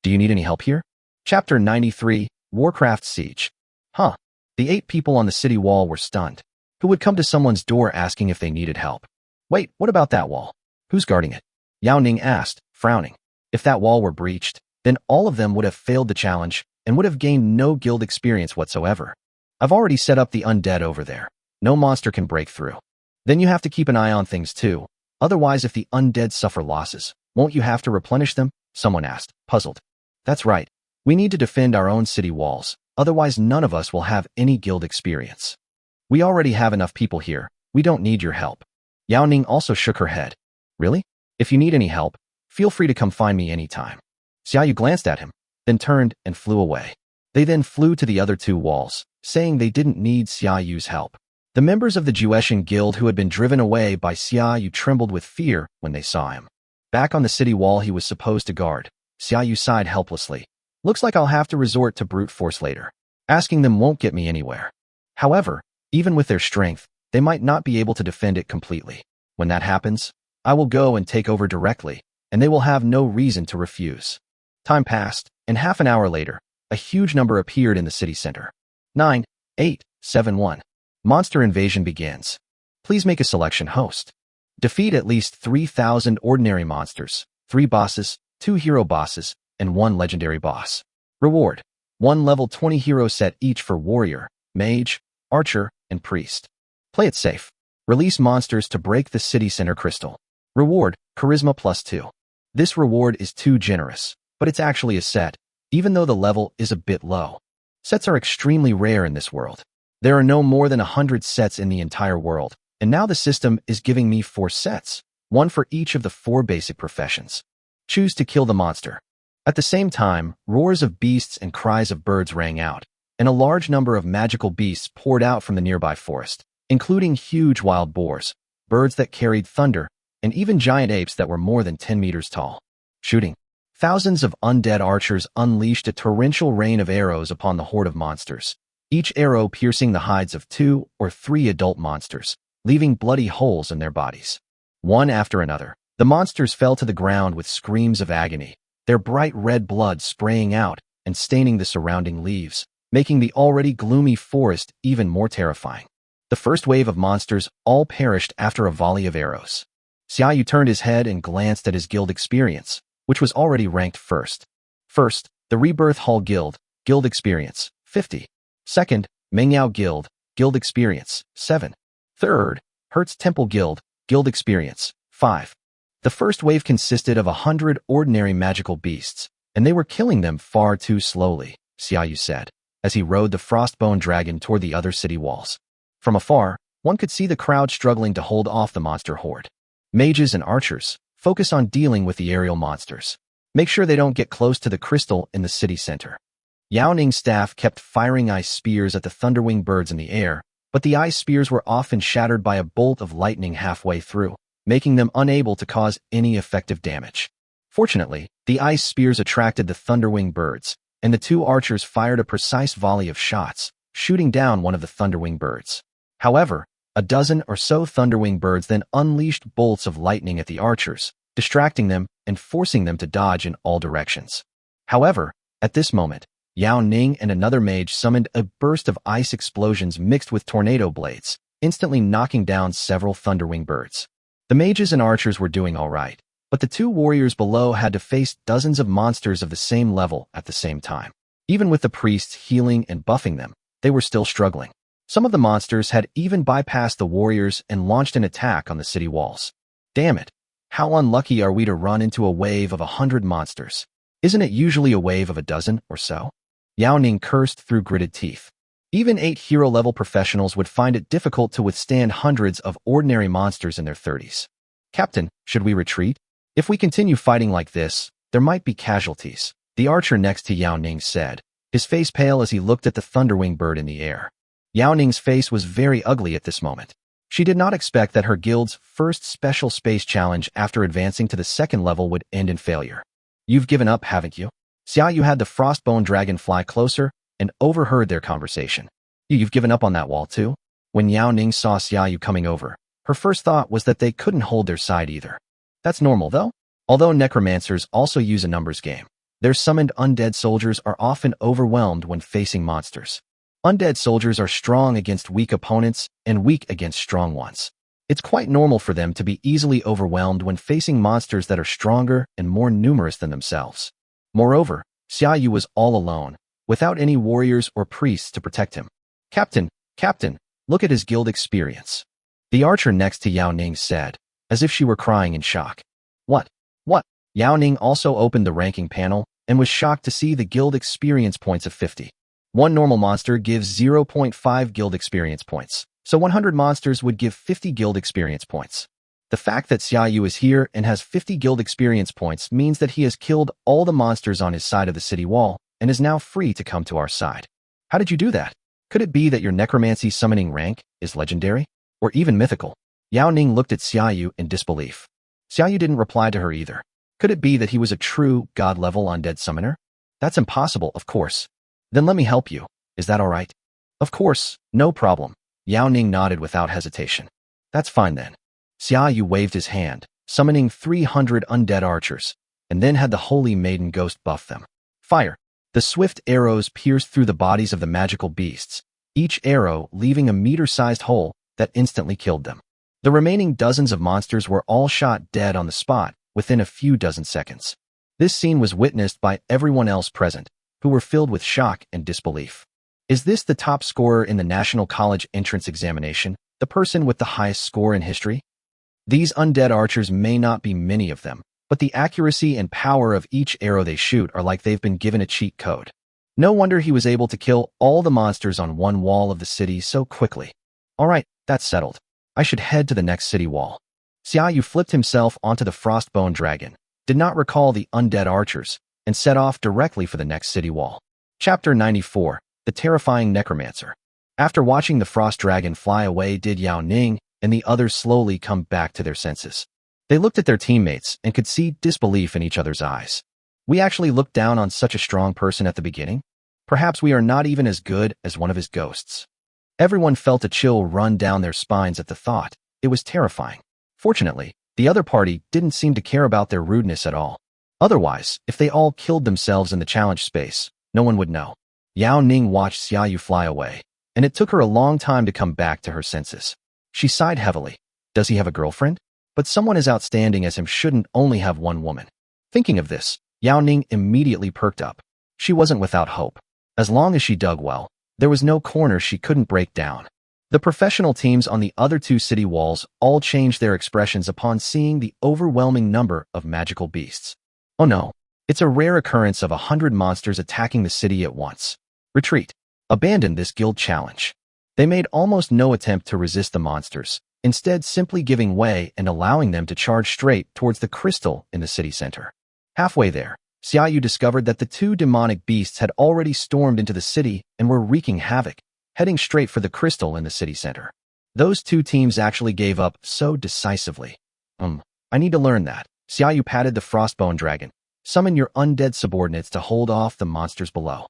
Do you need any help here? Chapter 93, Warcraft Siege. Huh. The 8 people on the city wall were stunned. Who would come to someone's door asking if they needed help? Wait, what about that wall? Who's guarding it? Yao Ning asked, frowning. If that wall were breached, then all of them would have failed the challenge and would have gained no guild experience whatsoever. I've already set up the undead over there. No monster can break through. Then you have to keep an eye on things too. Otherwise, if the undead suffer losses, won't you have to replenish them? Someone asked, puzzled. That's right. We need to defend our own city walls. Otherwise, none of us will have any guild experience. We already have enough people here. We don't need your help. Yao Ning also shook her head. Really? If you need any help, feel free to come find me anytime. Xiaoyu glanced at him, then turned and flew away. They then flew to the other 2 walls, saying they didn't need Xiaoyu's help. The members of the Juetian Guild who had been driven away by Xiaoyu trembled with fear when they saw him. Back on the city wall he was supposed to guard, Xiaoyu sighed helplessly. Looks like I'll have to resort to brute force later. Asking them won't get me anywhere. However, even with their strength, they might not be able to defend it completely. When that happens, I will go and take over directly, and they will have no reason to refuse. Time passed, and half an hour later, a huge number appeared in the city center. 9, 8, 7, 1. Monster invasion begins. Please make a selection host. Defeat at least 3,000 ordinary monsters, 3 bosses, 2 hero bosses, and 1 legendary boss. Reward. 1 level 20 hero set each for warrior, mage, archer, and priest. Play it safe. Release monsters to break the city center crystal. Reward, charisma +2. This reward is too generous, but it's actually a set, even though the level is a bit low. Sets are extremely rare in this world. There are no more than 100 sets in the entire world, and now the system is giving me 4 sets, 1 for each of the 4 basic professions. Choose to kill the monster. At the same time, roars of beasts and cries of birds rang out, and a large number of magical beasts poured out from the nearby forest, including huge wild boars, birds that carried thunder, and even giant apes that were more than 10 meters tall. Shooting. Thousands of undead archers unleashed a torrential rain of arrows upon the horde of monsters, each arrow piercing the hides of 2 or 3 adult monsters, leaving bloody holes in their bodies. One after another, the monsters fell to the ground with screams of agony, their bright red blood spraying out and staining the surrounding leaves, making the already gloomy forest even more terrifying. The first wave of monsters all perished after a volley of arrows. Xiaoyu turned his head and glanced at his guild experience, which was already ranked first. First, the Rebirth Hall Guild, guild experience, 50. Second, Mengyao Guild, guild experience, 7. Third, Hertz Temple Guild, guild experience, 5. The first wave consisted of 100 ordinary magical beasts, and they were killing them far too slowly, Xiaoyu said, as he rode the Frostbone Dragon toward the other city walls. From afar, one could see the crowd struggling to hold off the monster horde. Mages and archers, focus on dealing with the aerial monsters. Make sure they don't get close to the crystal in the city center. Yao Ning's staff kept firing ice spears at the Thunderwing birds in the air, but the ice spears were often shattered by a bolt of lightning halfway through, making them unable to cause any effective damage. Fortunately, the ice spears attracted the Thunderwing birds, and the two archers fired a precise volley of shots, shooting down one of the Thunderwing birds. However, a dozen or so Thunderwing birds then unleashed bolts of lightning at the archers, distracting them and forcing them to dodge in all directions. However, at this moment, Yao Ning and another mage summoned a burst of ice explosions mixed with tornado blades, instantly knocking down several Thunderwing birds. The mages and archers were doing all right, but the two warriors below had to face dozens of monsters of the same level at the same time. Even with the priests healing and buffing them, they were still struggling. Some of the monsters had even bypassed the warriors and launched an attack on the city walls. Damn it! How unlucky are we to run into a wave of 100 monsters? Isn't it usually a wave of a dozen or so? Yao Ning cursed through gritted teeth. Even 8 hero-level professionals would find it difficult to withstand hundreds of ordinary monsters in their 30s. Captain, should we retreat? If we continue fighting like this, there might be casualties, the archer next to Yao Ning said, his face pale as he looked at the Thunderwing bird in the air. Yao Ning's face was very ugly at this moment. She did not expect that her guild's first special space challenge after advancing to the second level would end in failure. You've given up, haven't you? Xiaoyu had the Frostbone Dragon fly closer and overheard their conversation. You've given up on that wall too? When Yao Ning saw Xiaoyu coming over, her first thought was that they couldn't hold their side either. That's normal though. Although necromancers also use a numbers game, their summoned undead soldiers are often overwhelmed when facing monsters. Undead soldiers are strong against weak opponents and weak against strong ones. It's quite normal for them to be easily overwhelmed when facing monsters that are stronger and more numerous than themselves. Moreover, Xiaoyu was all alone, without any warriors or priests to protect him. Captain, look at his guild experience. The archer next to Yao Ning said, as if she were crying in shock. What? Yao Ning also opened the ranking panel and was shocked to see the guild experience points of 50. One normal monster gives 0.5 guild experience points, so 100 monsters would give 50 guild experience points. The fact that Xiaoyu is here and has 50 guild experience points means that he has killed all the monsters on his side of the city wall and is now free to come to our side. How did you do that? Could it be that your necromancy summoning rank is legendary? Or even mythical? Yao Ning looked at Xiaoyu in disbelief. Xiaoyu didn't reply to her either. Could it be that he was a true god-level undead summoner? That's impossible, of course. Then let me help you. Is that all right? Of course, no problem. Yao Ning nodded without hesitation. That's fine then. Xiaoyu waved his hand, summoning 300 undead archers, and then had the Holy Maiden Ghost buff them. Fire! The swift arrows pierced through the bodies of the magical beasts, each arrow leaving a meter-sized hole that instantly killed them. The remaining dozens of monsters were all shot dead on the spot within a few dozen seconds. This scene was witnessed by everyone else present, who were filled with shock and disbelief. Is this the top scorer in the National College entrance examination, the person with the highest score in history? These undead archers may not be many of them, but the accuracy and power of each arrow they shoot are like they've been given a cheat code. No wonder he was able to kill all the monsters on one wall of the city so quickly. All right, that's settled. I should head to the next city wall. Xiaoyu flipped himself onto the Frostbone Dragon, did not recall the undead archers, and set off directly for the next city wall. Chapter 94, The Terrifying Necromancer. After watching the Frost Dragon fly away did Yao Ning and the others slowly come back to their senses. They looked at their teammates and could see disbelief in each other's eyes. We actually looked down on such a strong person at the beginning? Perhaps we are not even as good as one of his ghosts. Everyone felt a chill run down their spines at the thought. It was terrifying. Fortunately, the other party didn't seem to care about their rudeness at all. Otherwise, if they all killed themselves in the challenge space, no one would know. Yao Ning watched Xiaoyu fly away, and it took her a long time to come back to her senses. She sighed heavily. Does he have a girlfriend? But someone as outstanding as him shouldn't only have one woman. Thinking of this, Yao Ning immediately perked up. She wasn't without hope. As long as she dug well, there was no corner she couldn't break down. The professional teams on the other two city walls all changed their expressions upon seeing the overwhelming number of magical beasts. Oh no, it's a rare occurrence of 100 monsters attacking the city at once. Retreat. Abandon this guild challenge. They made almost no attempt to resist the monsters, instead simply giving way and allowing them to charge straight towards the crystal in the city center. Halfway there, Xiaoyu discovered that the two demonic beasts had already stormed into the city and were wreaking havoc, heading straight for the crystal in the city center. Those two teams actually gave up so decisively. I need to learn that. Xiaoyu patted the frostbone dragon. Summon your undead subordinates to hold off the monsters below.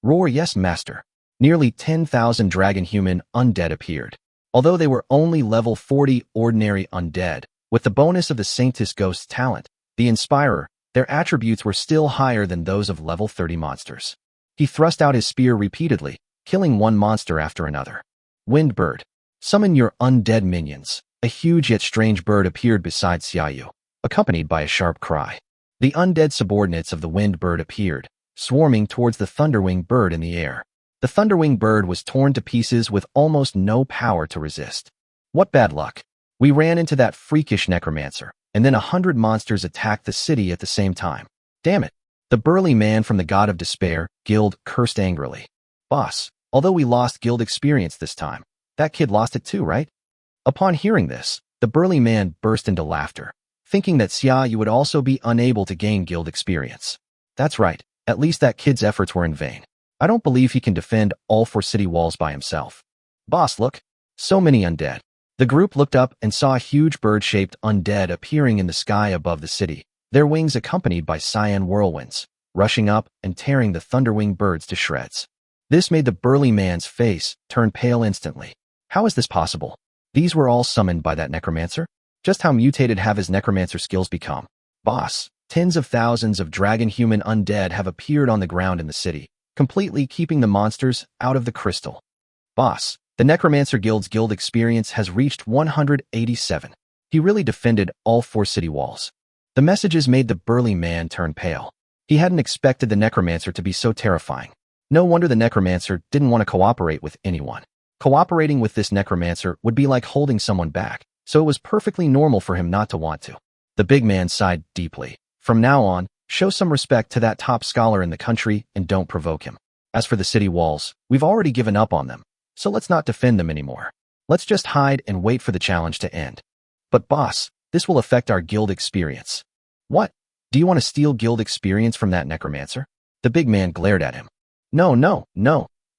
Roar, yes, master. Nearly 10,000 dragon human undead appeared. Although they were only level 40 ordinary undead, with the bonus of the Saintess Ghost's talent, the Inspirer, their attributes were still higher than those of level 30 monsters. He thrust out his spear repeatedly, killing one monster after another. Wind Bird. Summon your undead minions. A huge yet strange bird appeared beside Xiaoyu, accompanied by a sharp cry. The undead subordinates of the Wind Bird appeared, swarming towards the Thunderwing Bird in the air. The Thunderwing Bird was torn to pieces with almost no power to resist. What bad luck. We ran into that freakish necromancer, and then 100 monsters attacked the city at the same time. Damn it. The burly man from the God of Despair guild cursed angrily. Boss, although we lost guild experience this time, that kid lost it too, right? Upon hearing this, the burly man burst into laughter, thinking that Xiaoyu would also be unable to gain guild experience. That's right, at least that kid's efforts were in vain. I don't believe he can defend all 4 city walls by himself. Boss, look. So many undead. The group looked up and saw a huge bird-shaped undead appearing in the sky above the city, their wings accompanied by cyan whirlwinds, rushing up and tearing the Thunderwing birds to shreds. This made the burly man's face turn pale instantly. How is this possible? These were all summoned by that necromancer? Just how mutated have his necromancer skills become? Boss, tens of thousands of dragon-human undead have appeared on the ground in the city, completely keeping the monsters out of the crystal. Boss, the Necromancer Guild's guild experience has reached 187. He really defended all 4 city walls. The messages made the burly man turn pale. He hadn't expected the Necromancer to be so terrifying. No wonder the Necromancer didn't want to cooperate with anyone. Cooperating with this Necromancer would be like holding someone back, so it was perfectly normal for him not to want to. The big man sighed deeply. From now on, show some respect to that top scholar in the country and don't provoke him. As for the city walls, we've already given up on them, so let's not defend them anymore. Let's just hide and wait for the challenge to end. But boss, this will affect our guild experience. What? Do you want to steal guild experience from that necromancer? The big man glared at him. No.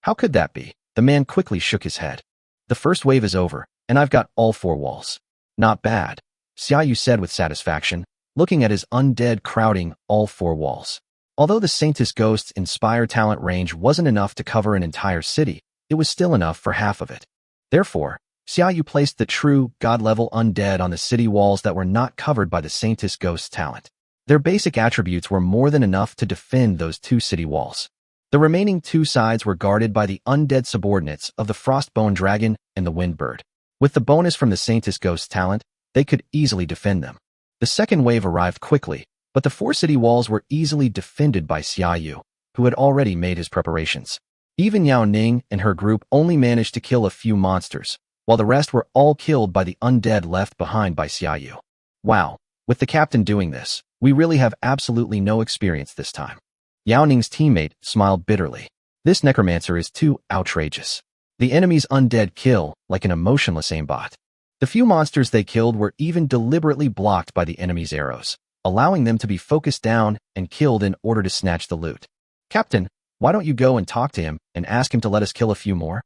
How could that be? The man quickly shook his head. The first wave is over, and I've got all 4 walls. Not bad, Xiaoyu said with satisfaction, looking at his undead crowding all 4 walls. Although the Saintess Ghost's Inspire talent range wasn't enough to cover an entire city, it was still enough for half of it. Therefore, Xiaoyu placed the true God-level undead on the city walls that were not covered by the Saintess Ghost's talent. Their basic attributes were more than enough to defend those 2 city walls. The remaining 2 sides were guarded by the undead subordinates of the Frostbone Dragon and the Wind Bird. With the bonus from the Saintess Ghost's talent, they could easily defend them. The second wave arrived quickly, but the 4 city walls were easily defended by Xiaoyu, who had already made his preparations. Even Yao Ning and her group only managed to kill a few monsters, while the rest were all killed by the undead left behind by Xiaoyu. Wow, with the captain doing this, we really have absolutely no experience this time. Yao Ning's teammate smiled bitterly. This necromancer is too outrageous. The enemy's undead kill like an emotionless aimbot. The few monsters they killed were even deliberately blocked by the enemy's arrows, allowing them to be focused down and killed in order to snatch the loot. Captain, why don't you go and talk to him and ask him to let us kill a few more?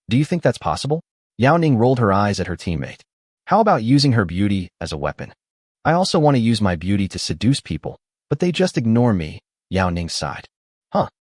Do you think that's possible? Yao Ning rolled her eyes at her teammate. How about using her beauty as a weapon? I also want to use my beauty to seduce people, but they just ignore me, Yao Ning sighed.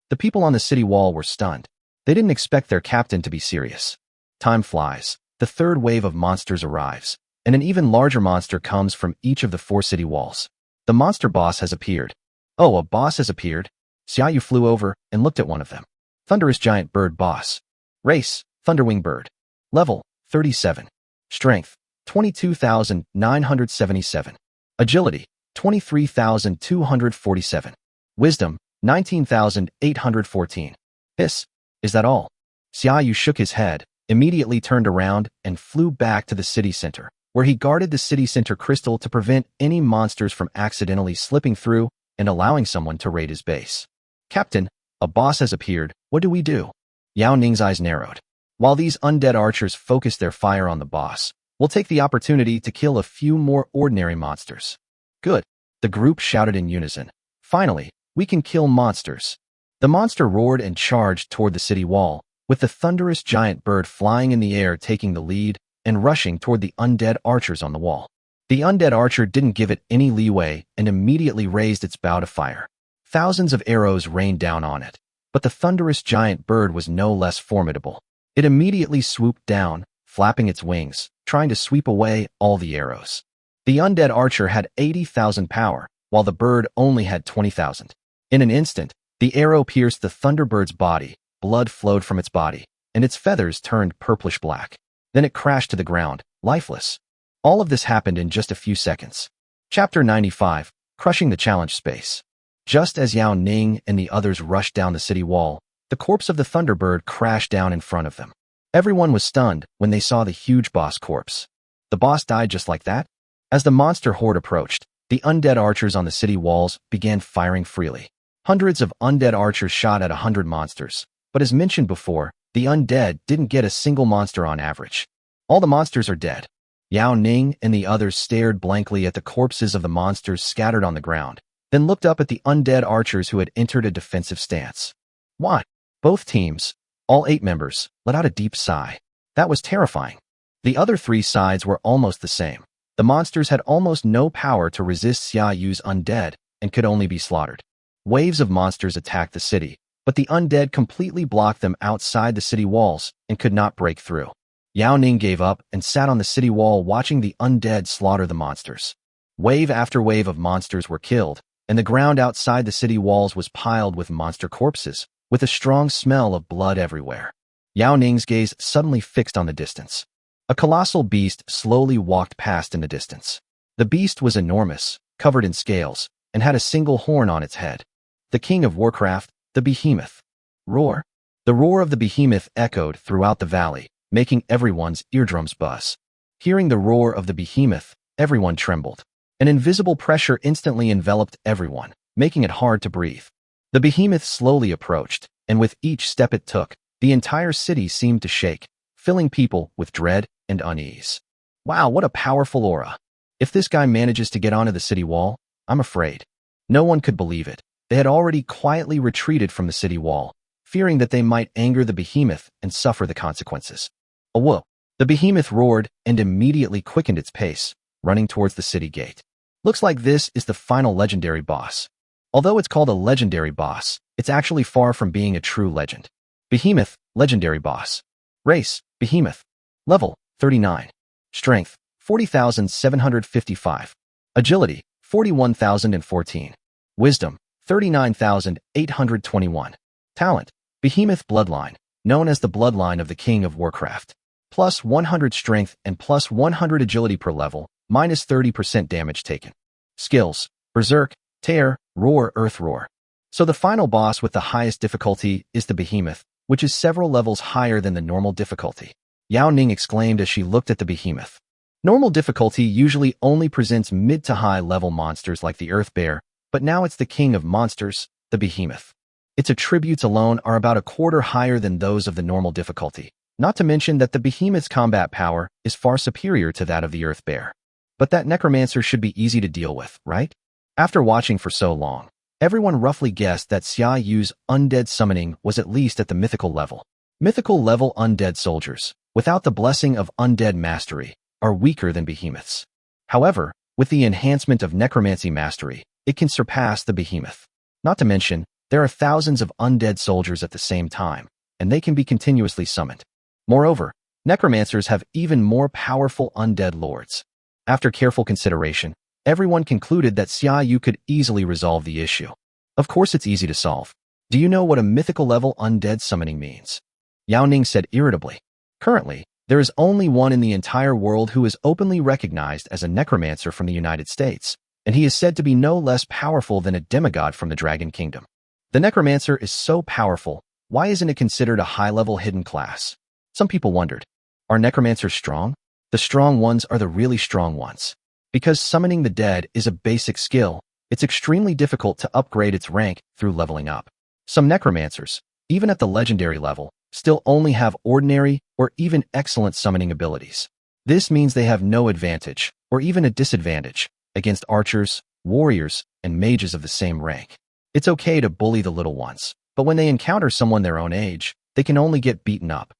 The people on the city wall were stunned. They didn't expect their captain to be serious. Time flies. The third wave of monsters arrives, and an even larger monster comes from each of the 4 city walls. The monster boss has appeared. Oh, a boss has appeared? Xiaoyu flew over and looked at one of them. Thunderous Giant Bird Boss. Race, Thunderwing Bird. Level, 37. Strength, 22,977. Agility, 23,247. Wisdom, 19,814. Is that all? Xiaoyu shook his head, immediately turned around and flew back to the city center, where he guarded the city center crystal to prevent any monsters from accidentally slipping through and allowing someone to raid his base. Captain, a boss has appeared. What do we do? Yao Ning's eyes narrowed. While these undead archers focus their fire on the boss, we'll take the opportunity to kill a few more ordinary monsters. Good, the group shouted in unison. Finally, we can kill monsters. The monster roared and charged toward the city wall, with the thunderous giant bird flying in the air taking the lead and rushing toward the undead archers on the wall. The undead archer didn't give it any leeway and immediately raised its bow to fire. Thousands of arrows rained down on it, but the thunderous giant bird was no less formidable. It immediately swooped down, flapping its wings, trying to sweep away all the arrows. The undead archer had 80,000 power, while the bird only had 20,000. In an instant, the arrow pierced the thunderbird's body, blood flowed from its body, and its feathers turned purplish black. Then it crashed to the ground, lifeless. All of this happened in just a few seconds. Chapter 95, Crushing the Challenge Space. Just as Yao Ning and the others rushed down the city wall, the corpse of the Thunderbird crashed down in front of them. Everyone was stunned when they saw the huge boss corpse. The boss died just like that? As the monster horde approached, the undead archers on the city walls began firing freely. Hundreds of undead archers shot at 100 monsters, but as mentioned before, the undead didn't get a single monster on average. All the monsters are dead. Yao Ning and the others stared blankly at the corpses of the monsters scattered on the ground, then looked up at the undead archers who had entered a defensive stance. What? Both teams, all 8 members, let out a deep sigh. That was terrifying. The other 3 sides were almost the same. The monsters had almost no power to resist Xia Yu's undead and could only be slaughtered. Waves of monsters attacked the city, but the undead completely blocked them outside the city walls and could not break through. Yao Ning gave up and sat on the city wall watching the undead slaughter the monsters. Wave after wave of monsters were killed, and the ground outside the city walls was piled with monster corpses, with a strong smell of blood everywhere. Yao Ning's gaze suddenly fixed on the distance. A colossal beast slowly walked past in the distance. The beast was enormous, covered in scales, and had a single horn on its head. The king of Warcraft, the behemoth. Roar. The roar of the behemoth echoed throughout the valley, making everyone's eardrums buzz. Hearing the roar of the behemoth, everyone trembled. An invisible pressure instantly enveloped everyone, making it hard to breathe. The behemoth slowly approached, and with each step it took, the entire city seemed to shake, filling people with dread and unease. Wow, what a powerful aura. If this guy manages to get onto the city wall, I'm afraid. No one could believe it. They had already quietly retreated from the city wall, fearing that they might anger the behemoth and suffer the consequences. A whoa! The behemoth roared and immediately quickened its pace, running towards the city gate. Looks like this is the final legendary boss. Although it's called a legendary boss, it's actually far from being a true legend. Behemoth, legendary boss. Race, behemoth. Level, 39. Strength, 40,755. Agility, 41,014. Wisdom, 39,821. Talent, behemoth bloodline, known as the bloodline of the king of Warcraft. Plus 100 strength and plus 100 agility per level, minus 30% damage taken. Skills, Berserk, Tear, Roar, Earth Roar. So the final boss with the highest difficulty is the behemoth, which is several levels higher than the normal difficulty. Yao Ning exclaimed as she looked at the behemoth. Normal difficulty usually only presents mid to high level monsters like the Earth Bear, but now it's the king of monsters, the behemoth. Its attributes alone are about a quarter higher than those of the normal difficulty, not to mention that the behemoth's combat power is far superior to that of the Earth Bear. But that necromancer should be easy to deal with, right? After watching for so long, everyone roughly guessed that Xia Yu's undead summoning was at least at the mythical level. Mythical level undead soldiers, without the blessing of undead mastery, are weaker than behemoths. However, with the enhancement of necromancy mastery, it can surpass the behemoth. Not to mention, there are thousands of undead soldiers at the same time, and they can be continuously summoned. Moreover, necromancers have even more powerful undead lords. After careful consideration, everyone concluded that Xia Yu could easily resolve the issue. Of course it's easy to solve. Do you know what a mythical level undead summoning means? Yao Ning said irritably. Currently, there is only one in the entire world who is openly recognized as a necromancer from the United States, and he is said to be no less powerful than a demigod from the Dragon Kingdom. The necromancer is so powerful, why isn't it considered a high-level hidden class? Some people wondered, are necromancers strong? The strong ones are the really strong ones. Because summoning the dead is a basic skill, it's extremely difficult to upgrade its rank through leveling up. Some necromancers, even at the legendary level, still only have ordinary or even excellent summoning abilities. This means they have no advantage, or even a disadvantage, against archers, warriors, and mages of the same rank. It's okay to bully the little ones, but when they encounter someone their own age, they can only get beaten up.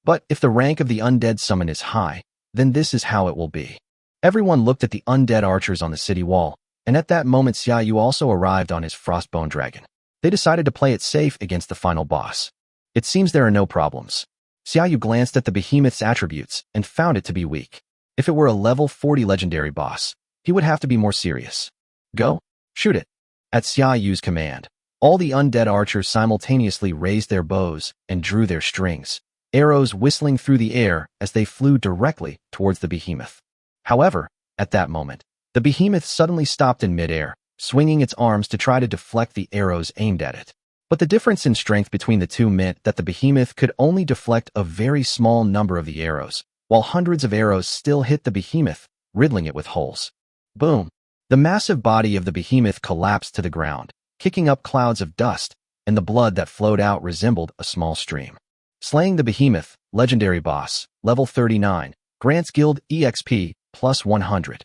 But if the rank of the undead summon is high, then this is how it will be. Everyone looked at the undead archers on the city wall, and at that moment Xiaoyu also arrived on his Frostbone Dragon. They decided to play it safe against the final boss. It seems there are no problems. Xiaoyu glanced at the behemoth's attributes and found it to be weak. If it were a level 40 legendary boss, he would have to be more serious. Go, shoot it. At Xiaoyu's command, all the undead archers simultaneously raised their bows and drew their strings, arrows whistling through the air as they flew directly towards the behemoth. However, at that moment, the behemoth suddenly stopped in midair, swinging its arms to try to deflect the arrows aimed at it. But the difference in strength between the two meant that the behemoth could only deflect a very small number of the arrows, while hundreds of arrows still hit the behemoth, riddling it with holes. Boom! The massive body of the behemoth collapsed to the ground, kicking up clouds of dust, and the blood that flowed out resembled a small stream. Slaying the behemoth, legendary boss, level 39, grants guild EXP plus 100.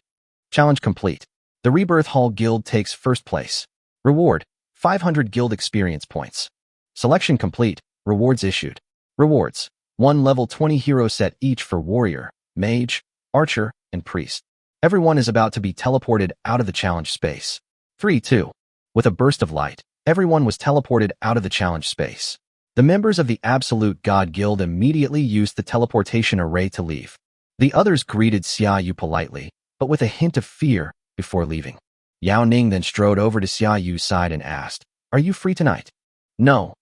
Challenge complete. The Rebirth Hall Guild takes first place. Reward, 500 guild experience points. Selection complete. Rewards issued. Rewards, 1 level 20 hero set each for warrior, mage, archer, and priest. Everyone is about to be teleported out of the challenge space. 3-2. With a burst of light, everyone was teleported out of the challenge space. The members of the Absolute God Guild immediately used the teleportation array to leave. The others greeted Xiaoyu politely, but with a hint of fear before leaving. Yao Ning then strode over to Xiaoyu's side and asked, "Are you free tonight?" No.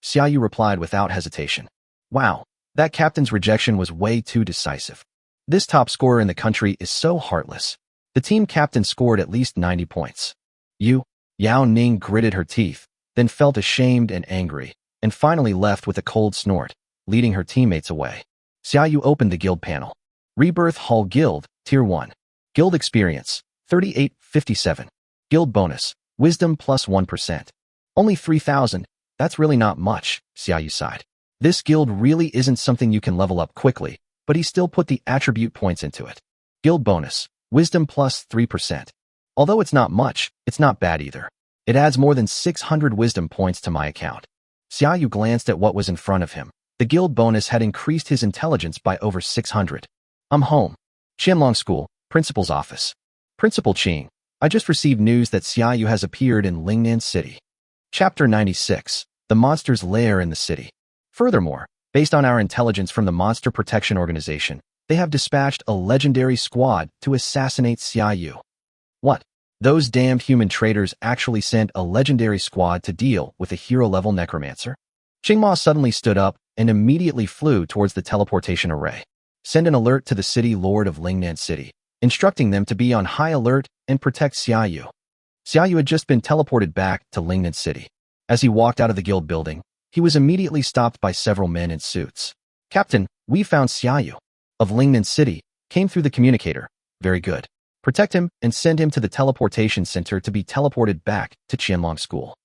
Xiaoyu replied without hesitation. Wow, that captain's rejection was way too decisive. This top scorer in the country is so heartless. The team captain scored at least 90 points. Yao Ning gritted her teeth, then felt ashamed and angry, and finally left with a cold snort, leading her teammates away. Xiaoyu opened the guild panel. Rebirth Hall Guild, Tier 1. Guild Experience, 3857. Guild Bonus, Wisdom plus 1%. Only 3,000, that's really not much, Xiaoyu sighed. This guild really isn't something you can level up quickly, but he still put the attribute points into it. Guild Bonus, Wisdom plus 3%. Although it's not much, it's not bad either. It adds more than 600 wisdom points to my account. Xiaoyu glanced at what was in front of him. The guild bonus had increased his intelligence by over 600. I'm home. Qianlong School, Principal's Office. Principal Qing, I just received news that Xiaoyu has appeared in Lingnan City. Chapter 96, The Monster's Lair in the City. Furthermore, based on our intelligence from the Monster Protection Organization, they have dispatched a legendary squad to assassinate Xiaoyu. What? Those damned human traitors actually sent a legendary squad to deal with a hero-level necromancer? Qingma suddenly stood up and immediately flew towards the teleportation array. Send an alert to the city lord of Lingnan City, instructing them to be on high alert and protect Xiaoyu. Xiaoyu had just been teleported back to Lingnan City. As he walked out of the guild building, he was immediately stopped by several men in suits. Captain, we found Xiaoyu of Lingnan City, came through the communicator. Very good. Protect him and send him to the teleportation center to be teleported back to Qianlong School.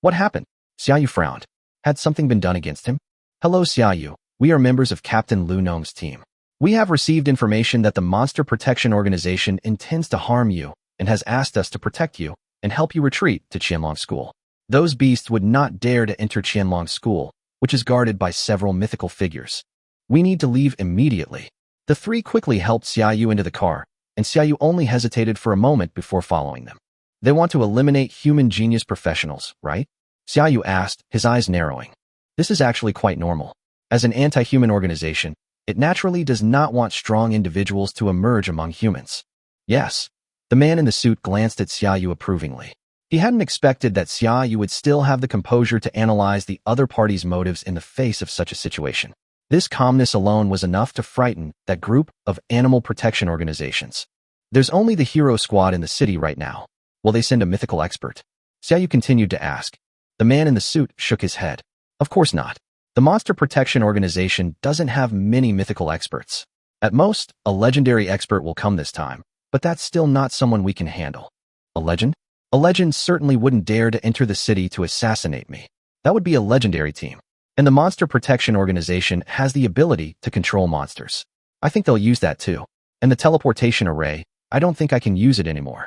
What happened? Xiaoyu frowned. Had something been done against him? Hello Xiaoyu, we are members of Captain Lu Nong's team. We have received information that the Monster Protection Organization intends to harm you and has asked us to protect you and help you retreat to Qianlong School. Those beasts would not dare to enter Qianlong School, which is guarded by several mythical figures. We need to leave immediately. The three quickly helped Xiaoyu into the car, and Xiaoyu only hesitated for a moment before following them. They want to eliminate human genius professionals, right? Xiaoyu asked, his eyes narrowing. This is actually quite normal. As an anti-human organization, it naturally does not want strong individuals to emerge among humans. Yes. The man in the suit glanced at Xiaoyu approvingly. He hadn't expected that Xiaoyu would still have the composure to analyze the other party's motives in the face of such a situation. This calmness alone was enough to frighten that group of animal protection organizations. There's only the hero squad in the city right now. Will they send a mythical expert? Xiaoyu continued to ask. The man in the suit shook his head. Of course not. The Monster Protection Organization doesn't have many mythical experts. At most, a legendary expert will come this time, but that's still not someone we can handle. A legend? A legend certainly wouldn't dare to enter the city to assassinate me. That would be a legendary team. And the Monster Protection Organization has the ability to control monsters. I think they'll use that too. And the teleportation array, I don't think I can use it anymore.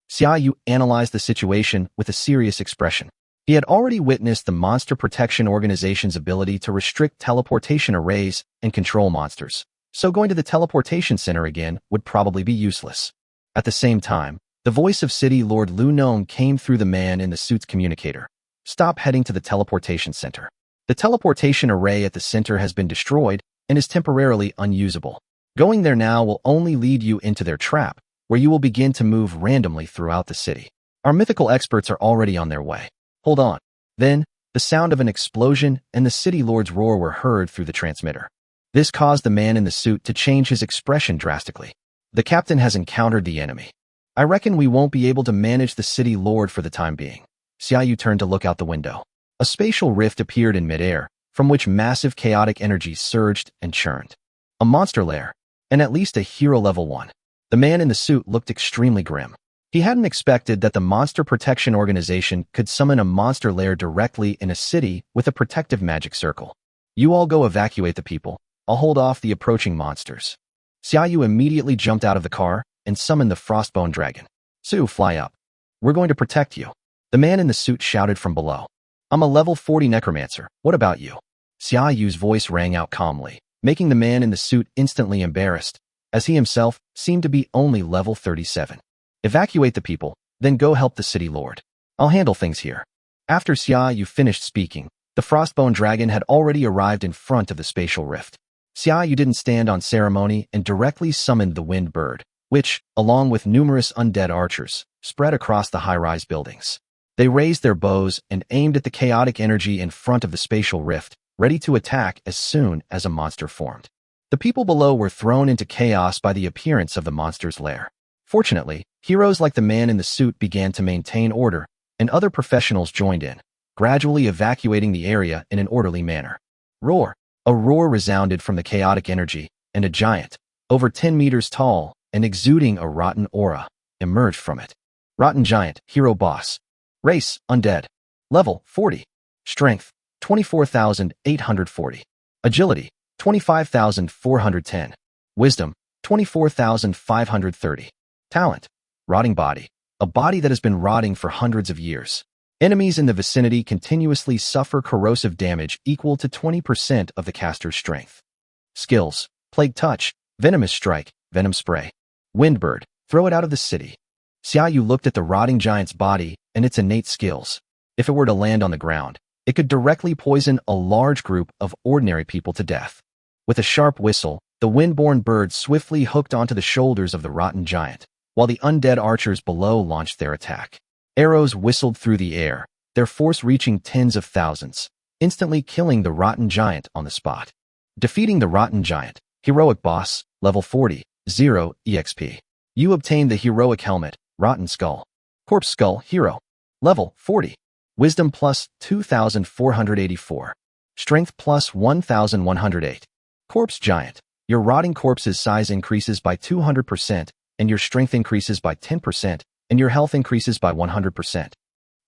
Xiaoyu analyzed the situation with a serious expression. He had already witnessed the Monster Protection Organization's ability to restrict teleportation arrays and control monsters, so going to the teleportation center again would probably be useless. At the same time, the voice of City Lord Lu Nong came through the man in the suit's communicator. Stop heading to the teleportation center. The teleportation array at the center has been destroyed and is temporarily unusable. Going there now will only lead you into their trap, where you will begin to move randomly throughout the city. Our mythical experts are already on their way. Hold on. Then, the sound of an explosion and the City Lord's roar were heard through the transmitter. This caused the man in the suit to change his expression drastically. The captain has encountered the enemy. I reckon we won't be able to manage the City Lord for the time being. Xiaoyu turned to look out the window. A spatial rift appeared in midair, from which massive chaotic energy surged and churned. A monster lair, and at least a hero level 1. The man in the suit looked extremely grim. He hadn't expected that the Monster Protection Organization could summon a monster lair directly in a city with a protective magic circle. You all go evacuate the people. I'll hold off the approaching monsters. Xiaoyu immediately jumped out of the car and summoned the Frostbone Dragon. Su, fly up. We're going to protect you. The man in the suit shouted from below. I'm a level 40 necromancer. What about you? Xiaoyu's voice rang out calmly, making the man in the suit instantly embarrassed, as he himself seemed to be only level 37. Evacuate the people, then go help the City Lord. I'll handle things here. After Xiaoyu finished speaking, the Frostbone Dragon had already arrived in front of the spatial rift. Xiaoyu didn't stand on ceremony and directly summoned the Wind Bird, which, along with numerous undead archers, spread across the high-rise buildings. They raised their bows and aimed at the chaotic energy in front of the spatial rift, ready to attack as soon as a monster formed. The people below were thrown into chaos by the appearance of the monster's lair. Fortunately, heroes like the man in the suit began to maintain order, and other professionals joined in, gradually evacuating the area in an orderly manner. Roar! A roar resounded from the chaotic energy, and a giant, over 10 meters tall and exuding a rotten aura, emerged from it. Rotten Giant, Hero Boss. Race, Undead. Level, 40. Strength, 24,840. Agility, 25,410. Wisdom, 24,530. Talent, Rotting Body. A body that has been rotting for hundreds of years. Enemies in the vicinity continuously suffer corrosive damage equal to 20% of the caster's strength. Skills, Plague Touch, Venomous Strike, Venom Spray. Windbird, throw it out of the city. Xiaoyu looked at the rotting giant's body and its innate skills. If it were to land on the ground, it could directly poison a large group of ordinary people to death. With a sharp whistle, the windborne bird swiftly hooked onto the shoulders of the rotten giant, while the undead archers below launched their attack. Arrows whistled through the air, their force reaching tens of thousands, instantly killing the rotten giant on the spot. Defeating the rotten giant, Heroic Boss, level 40, 0 EXP. You obtained the Heroic Helmet, Rotten Skull. Corpse Skull, Hero. Level 40. Wisdom plus 2,484. Strength plus 1,108. Corpse Giant. Your rotting corpse's size increases by 200%, and your strength increases by 10%, and your health increases by 100%.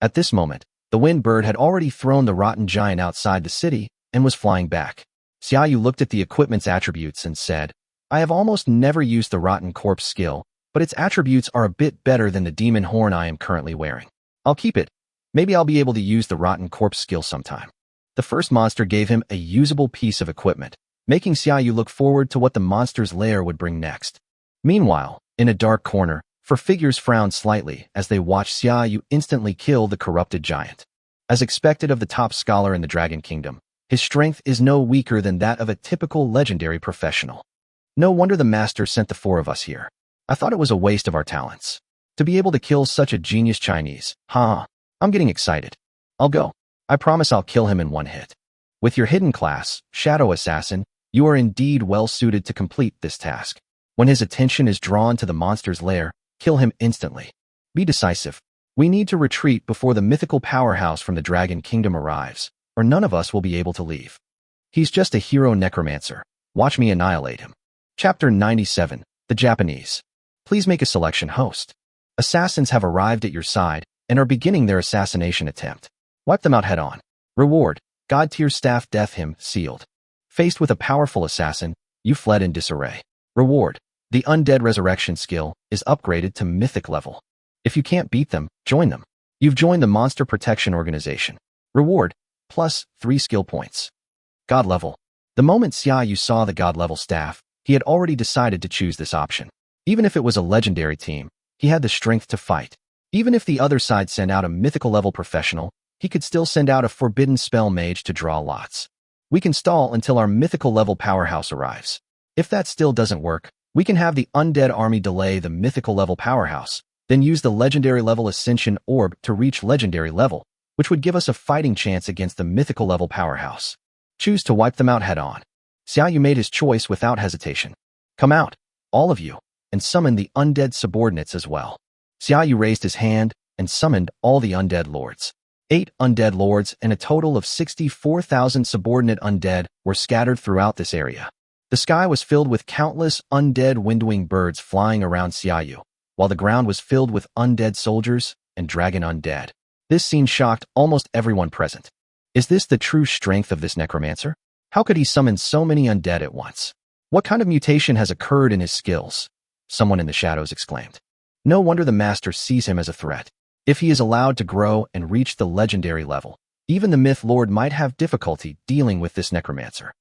At this moment, the Wind Bird had already thrown the rotten giant outside the city and was flying back. Xiaoyu looked at the equipment's attributes and said, I have almost never used the Rotten Corpse skill, but its attributes are a bit better than the demon horn I am currently wearing. I'll keep it. Maybe I'll be able to use the Rotten Corpse skill sometime. The first monster gave him a usable piece of equipment, making Xiaoyu look forward to what the monster's lair would bring next. Meanwhile, in a dark corner, four figures frowned slightly as they watched Xiaoyu instantly kill the corrupted giant. As expected of the top scholar in the Dragon Kingdom, his strength is no weaker than that of a typical legendary professional. No wonder the master sent the four of us here. I thought it was a waste of our talents. To be able to kill such a genius Chinese, I'm getting excited. I'll go. I promise I'll kill him in one hit. With your hidden class, Shadow Assassin, you are indeed well suited to complete this task. When his attention is drawn to the monster's lair, kill him instantly. Be decisive. We need to retreat before the mythical powerhouse from the Dragon Kingdom arrives, or none of us will be able to leave. He's just a hero necromancer. Watch me annihilate him. Chapter 97. The Japanese. Please make a selection, host. Assassins have arrived at your side and are beginning their assassination attempt. Wipe them out head-on. Reward. God tier staff death him, sealed. Faced with a powerful assassin, you fled in disarray. Reward. The undead resurrection skill is upgraded to mythic level. If you can't beat them, join them. You've joined the Monster Protection Organization. Reward. Plus 3 skill points. God level. The moment Xiaoyu saw the God level staff, he had already decided to choose this option. Even if it was a legendary team, he had the strength to fight. Even if the other side sent out a mythical level professional, he could still send out a forbidden spell mage to draw lots. We can stall until our mythical level powerhouse arrives. If that still doesn't work, we can have the undead army delay the mythical level powerhouse, then use the legendary level ascension orb to reach legendary level, which would give us a fighting chance against the mythical level powerhouse. Choose to wipe them out head-on. Xiaoyu made his choice without hesitation. Come out, all of you, and summon the undead subordinates as well. Xiaoyu raised his hand and summoned all the undead lords. 8 undead lords and a total of 64,000 subordinate undead were scattered throughout this area. The sky was filled with countless undead windwing birds flying around Xiaoyu, while the ground was filled with undead soldiers and dragon undead. This scene shocked almost everyone present. Is this the true strength of this necromancer? How could he summon so many undead at once? What kind of mutation has occurred in his skills? Someone in the shadows exclaimed. No wonder the master sees him as a threat. If he is allowed to grow and reach the legendary level, even the Myth Lord might have difficulty dealing with this necromancer.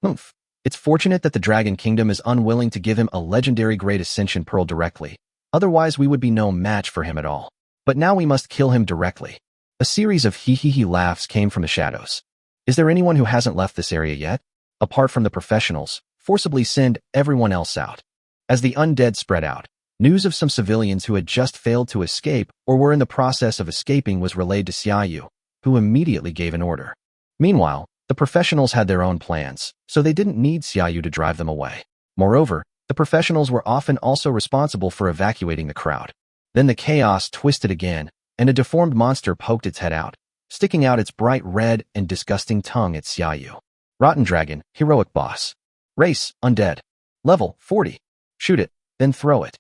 Humph. It's fortunate that the Dragon Kingdom is unwilling to give him a legendary Great Ascension Pearl directly. Otherwise, we would be no match for him at all. But now we must kill him directly. A series of hee-hee-hee laughs came from the shadows. Is there anyone who hasn't left this area yet? Apart from the professionals, forcibly send everyone else out. As the undead spread out, news of some civilians who had just failed to escape or were in the process of escaping was relayed to Xiaoyu, who immediately gave an order. Meanwhile, the professionals had their own plans, so they didn't need Xiaoyu to drive them away. Moreover, the professionals were often also responsible for evacuating the crowd. Then the chaos twisted again, and a deformed monster poked its head out, sticking out its bright red and disgusting tongue at Xiaoyu. Rotten Dragon, Heroic Boss. Race, Undead. Level, 40. Shoot it, then throw it.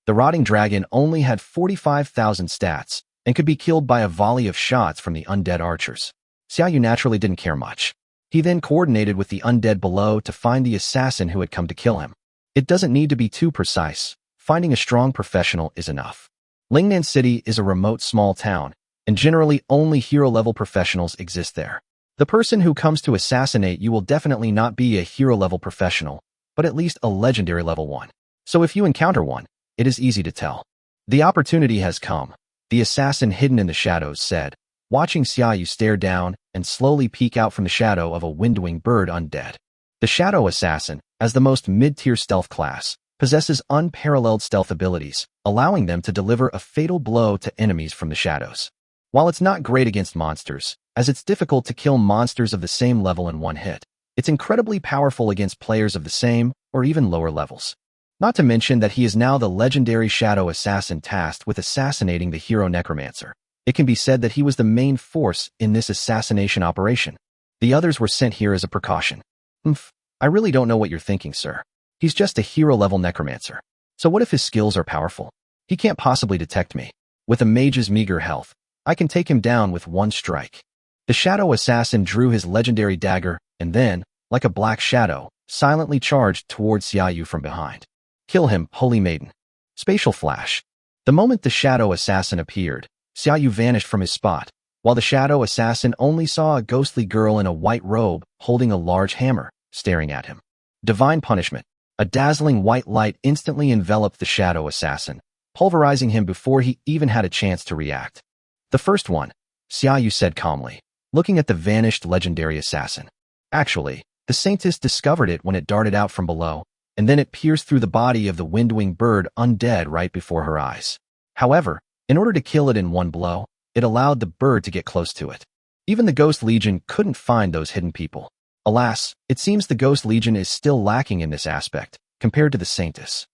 The Rotting Dragon only had 45,000 stats, and could be killed by a volley of shots from the undead archers. Xiaoyu naturally didn't care much. He then coordinated with the undead below to find the assassin who had come to kill him. It doesn't need to be too precise. Finding a strong professional is enough. Lingnan City is a remote small town, and generally only hero-level professionals exist there. The person who comes to assassinate you will definitely not be a hero-level professional, but at least a legendary level one. So if you encounter one, it is easy to tell. The opportunity has come, the assassin hidden in the shadows said, watching Xiaoyu stare down and slowly peek out from the shadow of a windwing bird undead. The Shadow Assassin, as the most mid-tier stealth class, possesses unparalleled stealth abilities, allowing them to deliver a fatal blow to enemies from the shadows. While it's not great against monsters, as it's difficult to kill monsters of the same level in one hit, it's incredibly powerful against players of the same or even lower levels. Not to mention that he is now the legendary Shadow Assassin tasked with assassinating the hero necromancer. It can be said that he was the main force in this assassination operation. The others were sent here as a precaution. I really don't know what you're thinking, sir. He's just a hero-level necromancer. So what if his skills are powerful? He can't possibly detect me. With a mage's meager health, I can take him down with one strike. The Shadow Assassin drew his legendary dagger and then, like a black shadow, silently charged towards Xiaoyu from behind. Kill him, Holy Maiden. Spatial flash. The moment the Shadow Assassin appeared, Xiaoyu vanished from his spot, while the Shadow Assassin only saw a ghostly girl in a white robe holding a large hammer, staring at him. Divine Punishment. A dazzling white light instantly enveloped the Shadow Assassin, pulverizing him before he even had a chance to react. The first one, Xiaoyu said calmly, looking at the vanished legendary assassin. Actually, the Saintess discovered it when it darted out from below, and then it pierced through the body of the windwing bird undead right before her eyes. However, in order to kill it in one blow, it allowed the bird to get close to it. Even the Ghost Legion couldn't find those hidden people. Alas, it seems the Ghost Legion is still lacking in this aspect, compared to the Saintess.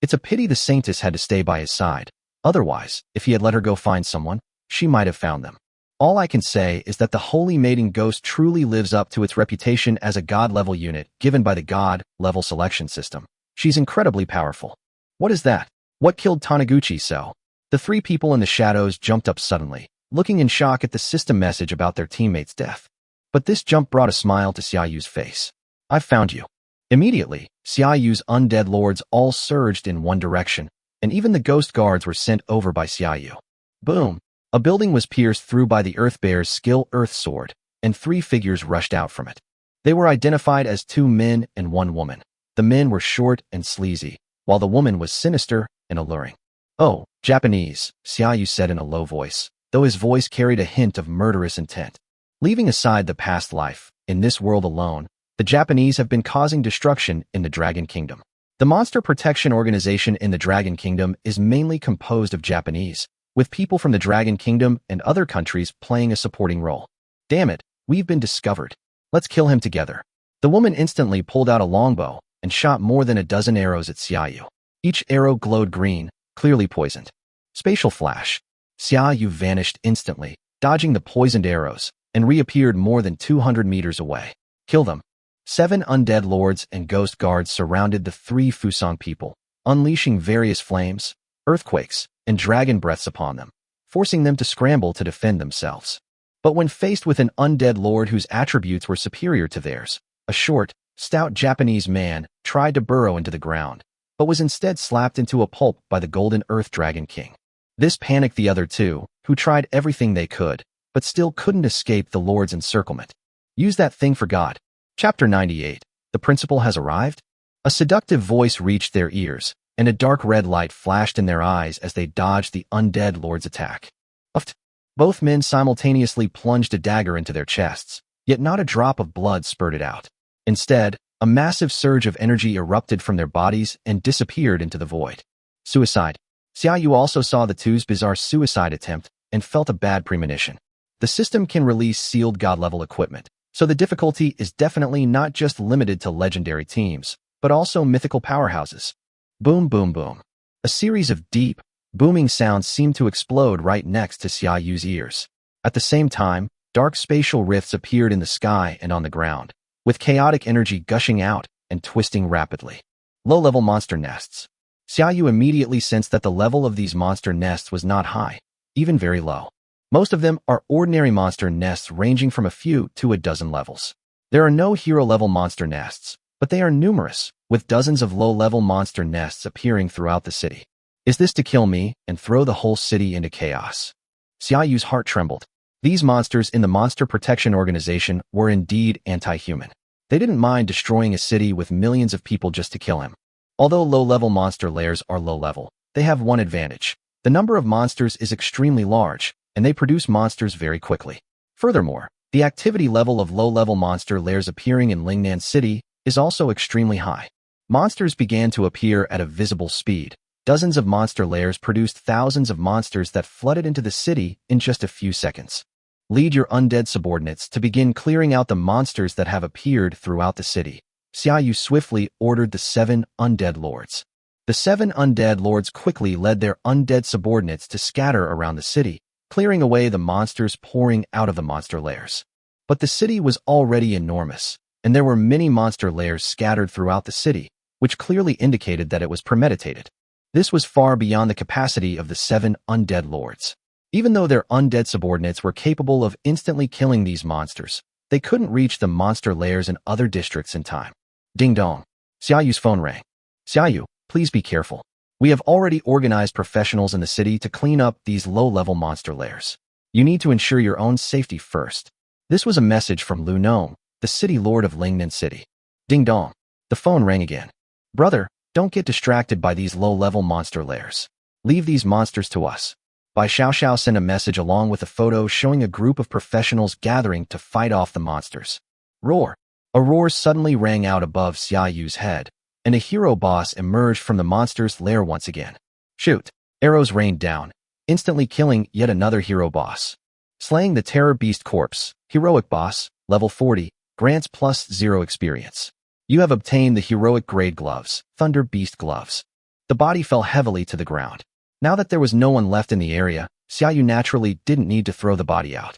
It's a pity the Saintess had to stay by his side. Otherwise, if he had let her go find someone, she might have found them. All I can say is that the Holy Maiden Ghost truly lives up to its reputation as a God-level unit given by the God-level selection system. She's incredibly powerful. What is that? What killed Taniguchi so? The three people in the shadows jumped up suddenly, looking in shock at the system message about their teammate's death. But this jump brought a smile to Xiaoyu's face. I've found you. Immediately, Xiaoyu's undead lords all surged in one direction, and even the ghost guards were sent over by Xiaoyu. Boom! A building was pierced through by the Earth Bear's skill Earth Sword, and three figures rushed out from it. They were identified as two men and one woman. The men were short and sleazy, while the woman was sinister and alluring. Oh, Japanese, Xiaoyu said in a low voice, though his voice carried a hint of murderous intent. Leaving aside the past life, in this world alone, the Japanese have been causing destruction in the Dragon Kingdom. The monster protection organization in the Dragon Kingdom is mainly composed of Japanese, with people from the Dragon Kingdom and other countries playing a supporting role. Damn it, we've been discovered. Let's kill him together. The woman instantly pulled out a longbow and shot more than a dozen arrows at Xiaoyu. Each arrow glowed green, clearly poisoned. Spatial flash. Xiaoyu vanished instantly, dodging the poisoned arrows, and reappeared more than 200 meters away. Kill them. 7 undead lords and ghost guards surrounded the 3 Fusang people, unleashing various flames, earthquakes, and dragon breaths upon them, forcing them to scramble to defend themselves. But when faced with an undead lord whose attributes were superior to theirs, a short, stout Japanese man tried to burrow into the ground, but was instead slapped into a pulp by the Golden Earth Dragon King. This panicked the other 2, who tried everything they could, but still couldn't escape the lord's encirclement. Use that thing for God. Chapter 98. The principal has arrived? A seductive voice reached their ears, and a dark red light flashed in their eyes as they dodged the undead lord's attack. Uft! Both men simultaneously plunged a dagger into their chests, yet not a drop of blood spurted out. Instead, a massive surge of energy erupted from their bodies and disappeared into the void. Suicide. Xiaoyu also saw the two's bizarre suicide attempt and felt a bad premonition. The system can release sealed god-level equipment, so the difficulty is definitely not just limited to legendary teams, but also mythical powerhouses. Boom, boom, boom. A series of deep, booming sounds seemed to explode right next to Xiaoyu's ears. At the same time, dark spatial rifts appeared in the sky and on the ground, with chaotic energy gushing out and twisting rapidly. Low-level monster nests. Xiaoyu immediately sensed that the level of these monster nests was not high, even very low. Most of them are ordinary monster nests ranging from a few to a dozen levels. There are no hero-level monster nests, but they are numerous, with dozens of low-level monster nests appearing throughout the city. Is this to kill me and throw the whole city into chaos? Xiaoyu's heart trembled. These monsters in the Monster Protection Organization were indeed anti-human. They didn't mind destroying a city with millions of people just to kill him. Although low-level monster layers are low-level, they have one advantage. The number of monsters is extremely large, and they produce monsters very quickly. Furthermore, the activity level of low-level monster layers appearing in Lingnan City is also extremely high. Monsters began to appear at a visible speed. Dozens of monster layers produced thousands of monsters that flooded into the city in just a few seconds. Lead your undead subordinates to begin clearing out the monsters that have appeared throughout the city. Xiaoyu swiftly ordered the 7 undead lords. The 7 undead lords quickly led their undead subordinates to scatter around the city, clearing away the monsters pouring out of the monster layers. But the city was already enormous, and there were many monster layers scattered throughout the city, which clearly indicated that it was premeditated. This was far beyond the capacity of the 7 undead lords. Even though their undead subordinates were capable of instantly killing these monsters, they couldn't reach the monster layers in other districts in time. Ding dong. Xiaoyu's phone rang. Xiaoyu, please be careful. We have already organized professionals in the city to clean up these low-level monster layers. You need to ensure your own safety first. This was a message from Lu Nong, the city lord of Lingnan City. Ding dong. The phone rang again. Brother, don't get distracted by these low-level monster layers. Leave these monsters to us. Bai Xiaoxiao sent a message along with a photo showing a group of professionals gathering to fight off the monsters. Roar. A roar suddenly rang out above Xiaoyu's head, and a hero boss emerged from the monster's lair once again. Shoot. Arrows rained down, instantly killing yet another hero boss. Slaying the Terror Beast Corpse, heroic boss, level 40, grants +0 experience. You have obtained the heroic grade gloves, Thunder Beast gloves. The body fell heavily to the ground. Now that there was no one left in the area, Xiaoyu naturally didn't need to throw the body out.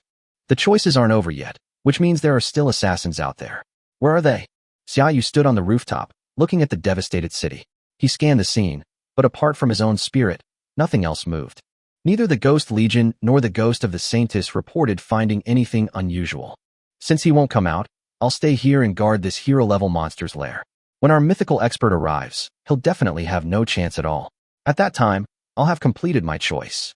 The choices aren't over yet, which means there are still assassins out there. Where are they? Xiaoyu stood on the rooftop, looking at the devastated city. He scanned the scene, but apart from his own spirit, nothing else moved. Neither the Ghost Legion nor the Ghost of the Saintess reported finding anything unusual. Since he won't come out, I'll stay here and guard this hero-level monster's lair. When our mythical expert arrives, he'll definitely have no chance at all. At that time, I'll have completed my choice.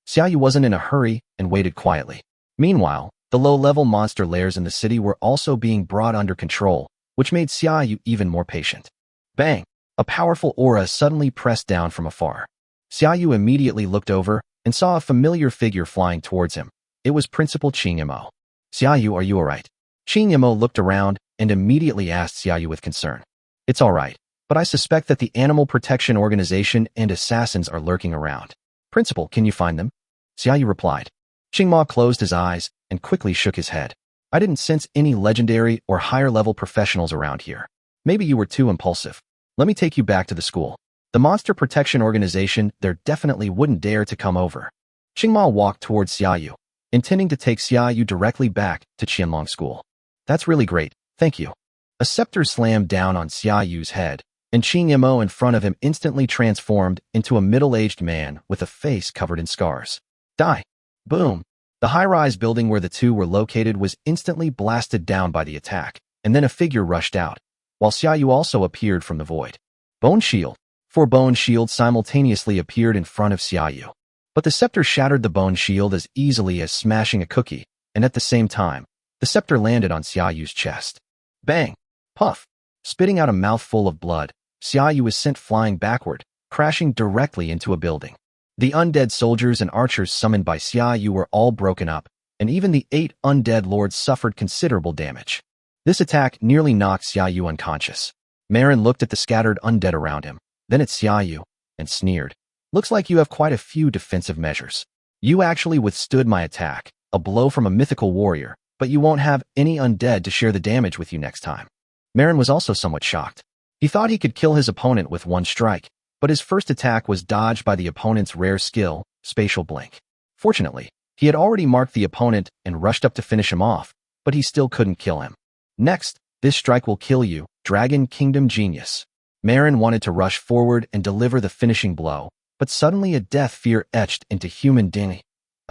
Xiaoyu wasn't in a hurry and waited quietly. Meanwhile, the low-level monster lairs in the city were also being brought under control, which made Xiaoyu even more patient. Bang! A powerful aura suddenly pressed down from afar. Xiaoyu immediately looked over and saw a familiar figure flying towards him. It was Principal Qing Yimou. Xiaoyu, are you alright? Qing Yimou looked around and immediately asked Xiaoyu with concern. It's alright, but I suspect that the Animal Protection Organization and assassins are lurking around. Principal, can you find them? Xiaoyu replied. Qing Yimou closed his eyes and quickly shook his head. I didn't sense any legendary or higher-level professionals around here. Maybe you were too impulsive. Let me take you back to the school. The Monster Protection Organization there definitely wouldn't dare to come over. Qing Yimou walked towards Xiaoyu, intending to take Xiaoyu directly back to Qianlong School. That's really great, thank you. A scepter slammed down on Xiaoyu's head, and Qing Yimou in front of him instantly transformed into a middle-aged man with a face covered in scars. Die! Boom! The high-rise building where the two were located was instantly blasted down by the attack, and then a figure rushed out, while Xiaoyu also appeared from the void. Bone Shield. 4 bone shields simultaneously appeared in front of Xiaoyu. But the scepter shattered the bone shield as easily as smashing a cookie, and at the same time, the scepter landed on Xiaoyu's chest. Bang! Puff! Spitting out a mouthful of blood, Xiaoyu was sent flying backward, crashing directly into a building. The undead soldiers and archers summoned by Xiaoyu were all broken up, and even the 8 undead lords suffered considerable damage. This attack nearly knocked Xiaoyu unconscious. Marin looked at the scattered undead around him, then at Xiaoyu, and sneered. Looks like you have quite a few defensive measures. You actually withstood my attack, a blow from a mythical warrior, but you won't have any undead to share the damage with you next time. Marin was also somewhat shocked. He thought he could kill his opponent with one strike, but his first attack was dodged by the opponent's rare skill, Spatial Blink. Fortunately, he had already marked the opponent and rushed up to finish him off, but he still couldn't kill him. Next, this strike will kill you, Dragon Kingdom Genius. Marin wanted to rush forward and deliver the finishing blow, but suddenly a death fear etched into human DNA.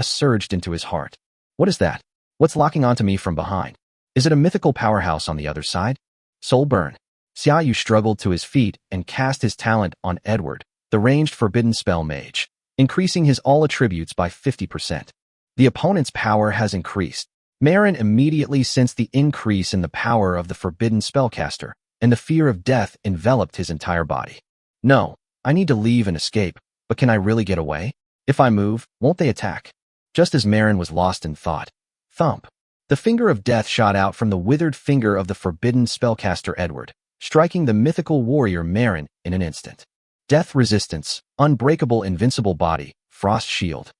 Surged into his heart. What is that? What's locking onto me from behind? Is it a mythical powerhouse on the other side? Soul Burn. Xiaoyu struggled to his feet and cast his talent on Edward, the ranged forbidden spell mage, increasing his all attributes by 50%. The opponent's power has increased. Marin immediately sensed the increase in the power of the forbidden spellcaster, and the fear of death enveloped his entire body. No, I need to leave and escape, but can I really get away? If I move, won't they attack? Just as Marin was lost in thought, thump! The finger of death shot out from the withered finger of the forbidden spellcaster Edward, striking the mythical warrior Marin in an instant. Death resistance, unbreakable invincible body, frost shield.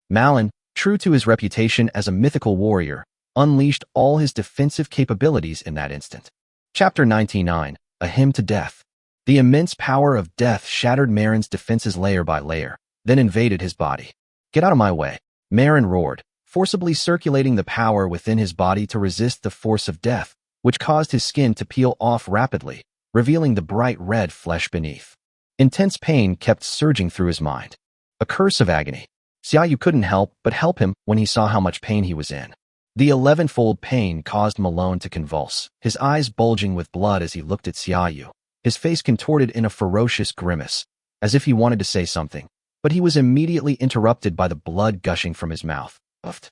Malin, true to his reputation as a mythical warrior, unleashed all his defensive capabilities in that instant. Chapter 99, A Hymn to Death. The immense power of death shattered Marin's defenses layer by layer, then invaded his body. Get out of my way, Marin roared, forcibly circulating the power within his body to resist the force of death, which caused his skin to peel off rapidly, revealing the bright red flesh beneath. Intense pain kept surging through his mind. A curse of agony. Xiaoyu couldn't help but help him when he saw how much pain he was in. The 11-fold pain caused Malone to convulse, his eyes bulging with blood as he looked at Xiaoyu, his face contorted in a ferocious grimace, as if he wanted to say something, but he was immediately interrupted by the blood gushing from his mouth. Uffed.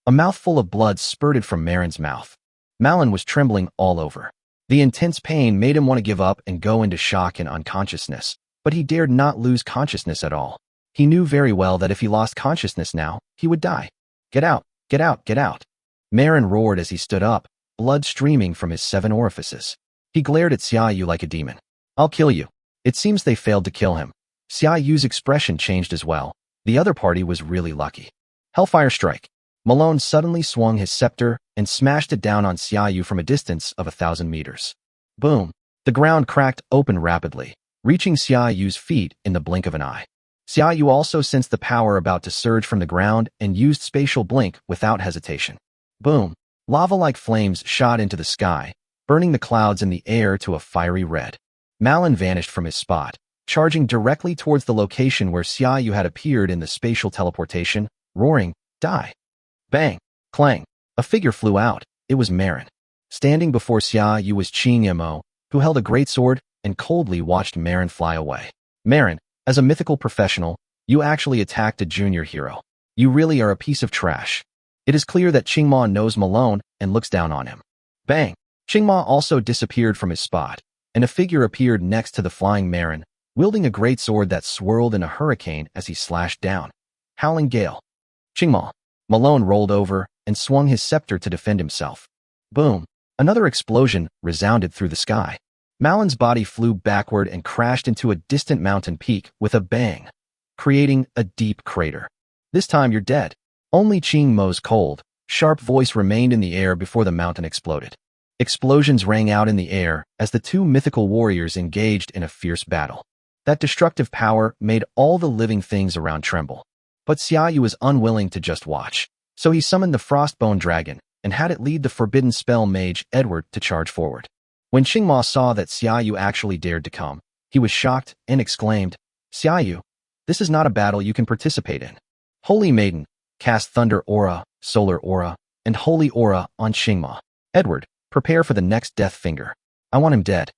A mouthful of blood spurted from Marin's mouth. Malin was trembling all over. The intense pain made him want to give up and go into shock and unconsciousness, but he dared not lose consciousness at all. He knew very well that if he lost consciousness now, he would die. Get out, get out, get out. Marin roared as he stood up, blood streaming from his 7 orifices. He glared at Xiaoyu like a demon. I'll kill you. It seems they failed to kill him. Xiaoyu's expression changed as well. The other party was really lucky. Hellfire Strike. Malone suddenly swung his scepter and smashed it down on Xiaoyu from a distance of 1,000 meters. Boom! The ground cracked open rapidly, reaching Xiaoyu's feet in the blink of an eye. Xiaoyu also sensed the power about to surge from the ground and used Spatial Blink without hesitation. Boom! Lava-like flames shot into the sky, burning the clouds in the air to a fiery red. Malin vanished from his spot, charging directly towards the location where Xiaoyu had appeared in the spatial teleportation, roaring, "Die!" Bang! Clang! A figure flew out. It was Marin. Standing before Xiaoyu was Qing Yemo, who held a greatsword and coldly watched Marin fly away. Marin, as a mythical professional, you actually attacked a junior hero. You really are a piece of trash. It is clear that Qingma knows Malone and looks down on him. Bang! Qingma also disappeared from his spot, and a figure appeared next to the flying Marin, wielding a greatsword that swirled in a hurricane as he slashed down. Howling gale. Qingma. Malone rolled over and swung his scepter to defend himself. Boom! Another explosion resounded through the sky. Malin's body flew backward and crashed into a distant mountain peak with a bang, creating a deep crater. This time you're dead. Only Qing Mo's cold, sharp voice remained in the air before the mountain exploded. Explosions rang out in the air as the two mythical warriors engaged in a fierce battle. That destructive power made all the living things around tremble. But Xiaoyu was unwilling to just watch, so he summoned the Frostbone Dragon and had it lead the forbidden spell mage Edward to charge forward. When Qingma saw that Xiaoyu actually dared to come, he was shocked and exclaimed, "Xiaoyu, this is not a battle you can participate in." Holy Maiden, cast Thunder Aura, Solar Aura, and Holy Aura on Qingma. Edward, prepare for the next death finger. I want him dead.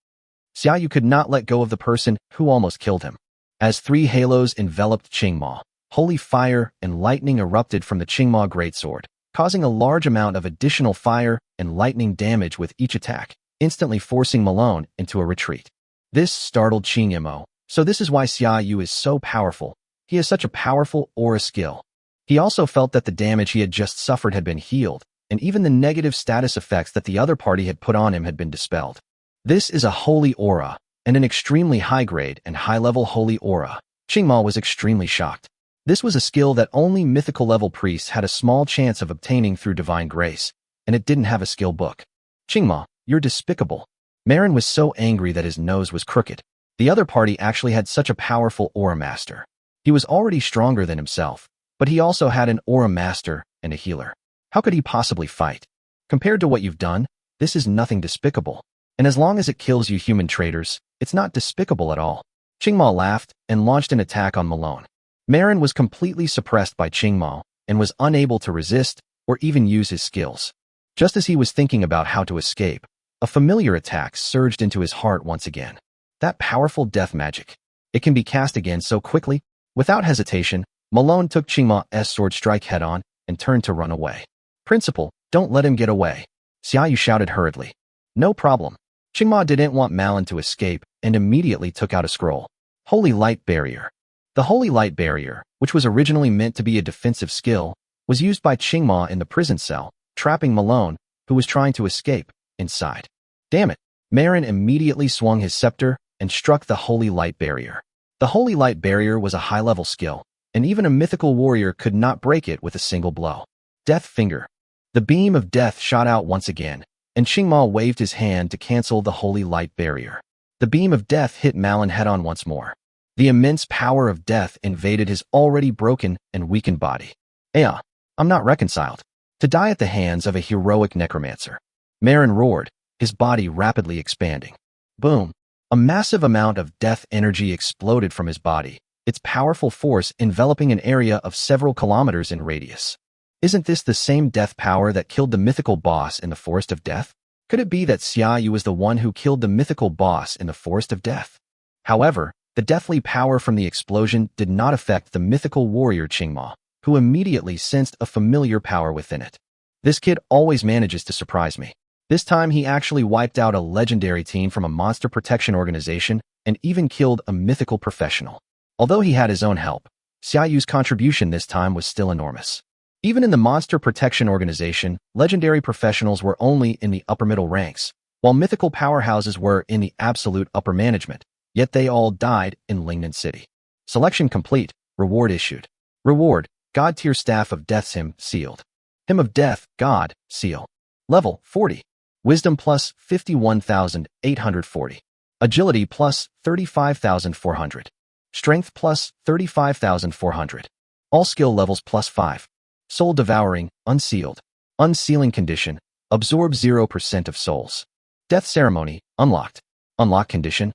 Xiaoyu could not let go of the person who almost killed him. As three halos enveloped Qingma, holy fire and lightning erupted from the Qingma greatsword, causing a large amount of additional fire and lightning damage with each attack, instantly forcing Malone into a retreat. This startled Qing Yemo, so this is why Xiaoyu is so powerful. He has such a powerful aura skill. He also felt that the damage he had just suffered had been healed, and even the negative status effects that the other party had put on him had been dispelled. This is a holy aura, and an extremely high-grade and high-level holy aura. Qingma was extremely shocked. This was a skill that only mythical-level priests had a small chance of obtaining through divine grace, and it didn't have a skill book. Qingma, you're despicable. Marin was so angry that his nose was crooked. The other party actually had such a powerful aura master. He was already stronger than himself, but he also had an aura master and a healer. How could he possibly fight? Compared to what you've done, this is nothing despicable. And as long as it kills you human traitors, it's not despicable at all. Qingma laughed and launched an attack on Malone. Marin was completely suppressed by Qingma and was unable to resist or even use his skills. Just as he was thinking about how to escape, a familiar attack surged into his heart once again. That powerful death magic. It can be cast again so quickly. Without hesitation, Malone took Qingma's sword strike head-on and turned to run away. Principal, don't let him get away. Xiaoyu shouted hurriedly. No problem. Qingma didn't want Malin to escape and immediately took out a scroll. Holy Light Barrier. The Holy Light Barrier, which was originally meant to be a defensive skill, was used by Qingma in the prison cell, trapping Malone, who was trying to escape, inside. Damn it. Marin immediately swung his scepter and struck the Holy Light Barrier. The Holy Light Barrier was a high-level skill, and even a mythical warrior could not break it with a single blow. Death Finger. The beam of death shot out once again, and Qingma waved his hand to cancel the Holy Light Barrier. The beam of death hit Malin head-on once more. The immense power of death invaded his already broken and weakened body. I'm not reconciled. To die at the hands of a heroic necromancer. Marin roared, his body rapidly expanding. Boom! A massive amount of death energy exploded from his body, its powerful force enveloping an area of several kilometers in radius. Isn't this the same death power that killed the mythical boss in the Forest of Death? Could it be that Xiaoyu was the one who killed the mythical boss in the Forest of Death? However, the deathly power from the explosion did not affect the mythical warrior Qingma, who immediately sensed a familiar power within it. This kid always manages to surprise me. This time he actually wiped out a legendary team from a monster protection organization and even killed a mythical professional. Although he had his own help, Xiaoyu's contribution this time was still enormous. Even in the monster protection organization, legendary professionals were only in the upper middle ranks, while mythical powerhouses were in the absolute upper management, yet they all died in Lingnan City. Selection complete. Reward issued. Reward, God tier Staff of Death's Hymn, sealed. Hymn of Death, God, seal. Level, 40. Wisdom plus 51,840. Agility plus 35,400. Strength plus 35,400. All skill levels plus 5. Soul Devouring, unsealed. Unsealing condition. Absorb 0% of souls. Death ceremony. Unlocked. Unlock condition.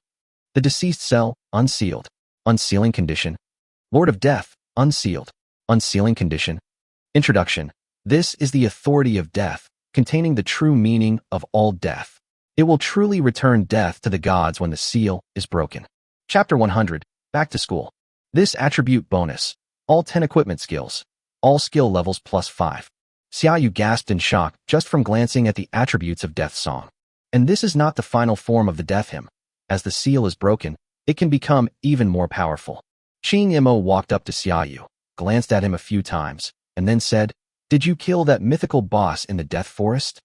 The deceased cell. Unsealed. Unsealing condition. Lord of Death. Unsealed. Unsealing condition. Introduction. This is the authority of death, containing the true meaning of all death. It will truly return death to the gods when the seal is broken. Chapter 100. Back to school. This attribute bonus. All 10 equipment skills. All skill levels +5. Xiaoyu gasped in shock just from glancing at the attributes of Death Song. And this is not the final form of the death hymn. As the seal is broken, it can become even more powerful. Qing Imo walked up to Xiaoyu, glanced at him a few times, and then said, "Did you kill that mythical boss in the Death Forest?"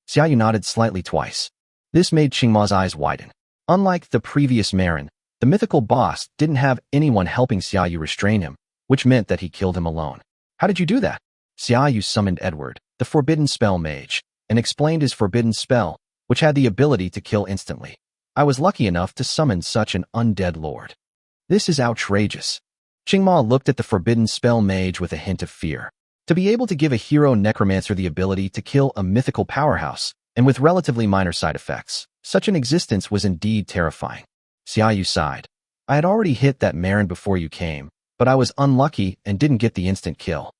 Xiaoyu nodded slightly twice. This made Qingma's eyes widen. Unlike the previous Marin, the mythical boss didn't have anyone helping Xiaoyu restrain him, which meant that he killed him alone. "How did you do that?" Xiaoyu summoned Edward, the forbidden spell mage, and explained his forbidden spell, which had the ability to kill instantly. "I was lucky enough to summon such an undead lord." "This is outrageous." Qingma looked at the forbidden spell mage with a hint of fear. To be able to give a hero necromancer the ability to kill a mythical powerhouse, and with relatively minor side effects, such an existence was indeed terrifying. Xiaoyu sighed. "I had already hit that Marin before you came, but I was unlucky and didn't get the instant kill."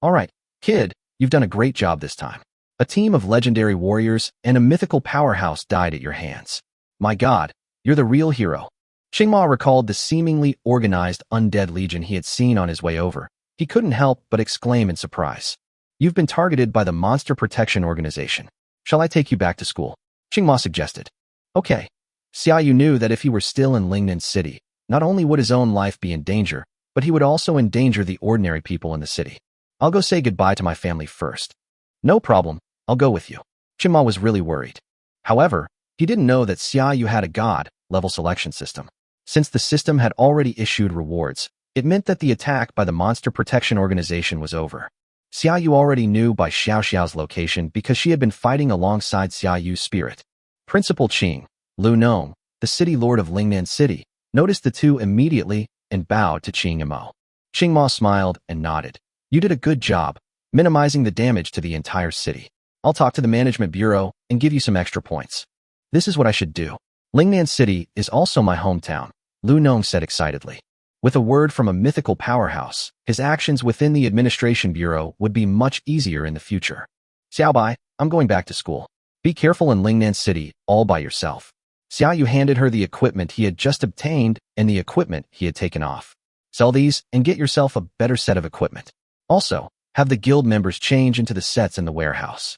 "All right, kid, you've done a great job this time. A team of legendary warriors and a mythical powerhouse died at your hands. My God, you're the real hero." Qingma recalled the seemingly organized undead legion he had seen on his way over. He couldn't help but exclaim in surprise. "You've been targeted by the Monster Protection Organization. Shall I take you back to school?" Qingma suggested. "Okay." Xiaoyu knew that if he were still in Lingnan City, not only would his own life be in danger, but he would also endanger the ordinary people in the city. "I'll go say goodbye to my family first." "No problem, I'll go with you." Qingma was really worried. However, he didn't know that Xiaoyu had a god-level selection system. Since the system had already issued rewards, it meant that the attack by the Monster Protection Organization was over. Xiaoyu already knew by Xiao Xiao's location because she had been fighting alongside Xiaoyu's spirit. Principal Qing, Lu Nong, the city lord of Lingnan City, noticed the two immediately and bowed to Qing Imo. Qingma smiled and nodded. "You did a good job, minimizing the damage to the entire city. I'll talk to the management bureau and give you some extra points." "This is what I should do. Lingnan City is also my hometown," Lu Nong said excitedly. With a word from a mythical powerhouse, his actions within the administration bureau would be much easier in the future. "Xiaobai, I'm going back to school. Be careful in Lingnan City all by yourself." Xiaoyu handed her the equipment he had just obtained and the equipment he had taken off. "Sell these and get yourself a better set of equipment. Also, have the guild members change into the sets in the warehouse."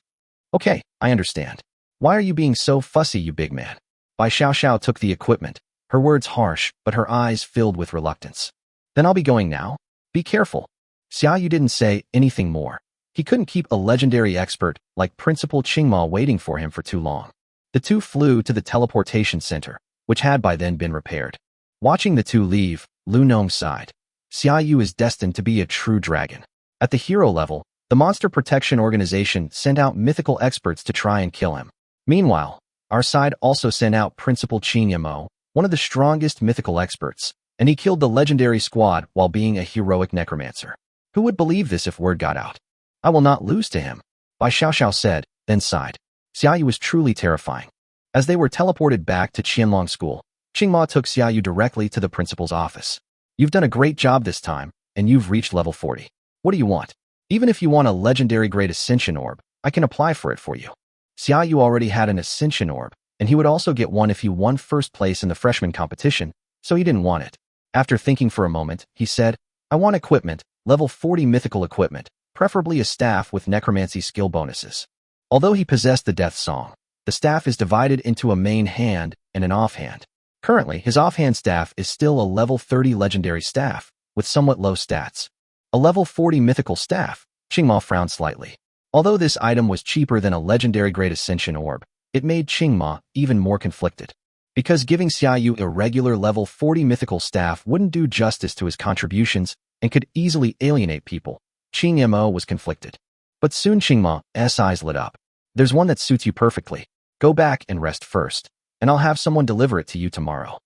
"Okay, I understand. Why are you being so fussy, you big man?" Bai Xiao took the equipment, her words harsh, but her eyes filled with reluctance. "Then I'll be going now. Be careful." Xiaoyu didn't say anything more. He couldn't keep a legendary expert like Principal Qingma waiting for him for too long. The two flew to the teleportation center, which had by then been repaired. Watching the two leave, Lu Nong sighed. Xiaoyu is destined to be a true dragon. At the hero level, the Monster Protection Organization sent out mythical experts to try and kill him. Meanwhile, our side also sent out Principal Qing Imo, one of the strongest mythical experts, and he killed the legendary squad while being a heroic necromancer. Who would believe this if word got out? "I will not lose to him," Bai Xiao said, then sighed. Xiaoyu was truly terrifying. As they were teleported back to Qianlong School, Qingma took Xiaoyu directly to the principal's office. "You've done a great job this time, and you've reached level 40. What do you want? Even if you want a legendary Great Ascension Orb, I can apply for it for you." Xiaoyu already had an Ascension Orb, and he would also get one if he won first place in the freshman competition, so he didn't want it. After thinking for a moment, he said, "I want equipment, level 40 mythical equipment, preferably a staff with necromancy skill bonuses." Although he possessed the Death Song, the staff is divided into a main hand and an offhand. Currently, his offhand staff is still a level 30 legendary staff, with somewhat low stats. A level 40 mythical staff, Qingma frowned slightly. Although this item was cheaper than a legendary Great Ascension Orb, it made Qingma even more conflicted. Because giving Xiaoyu a regular level 40 mythical staff wouldn't do justice to his contributions and could easily alienate people, Qing Imo was conflicted. But soon Qingma's eyes lit up. "There's one that suits you perfectly. Go back and rest first, and I'll have someone deliver it to you tomorrow."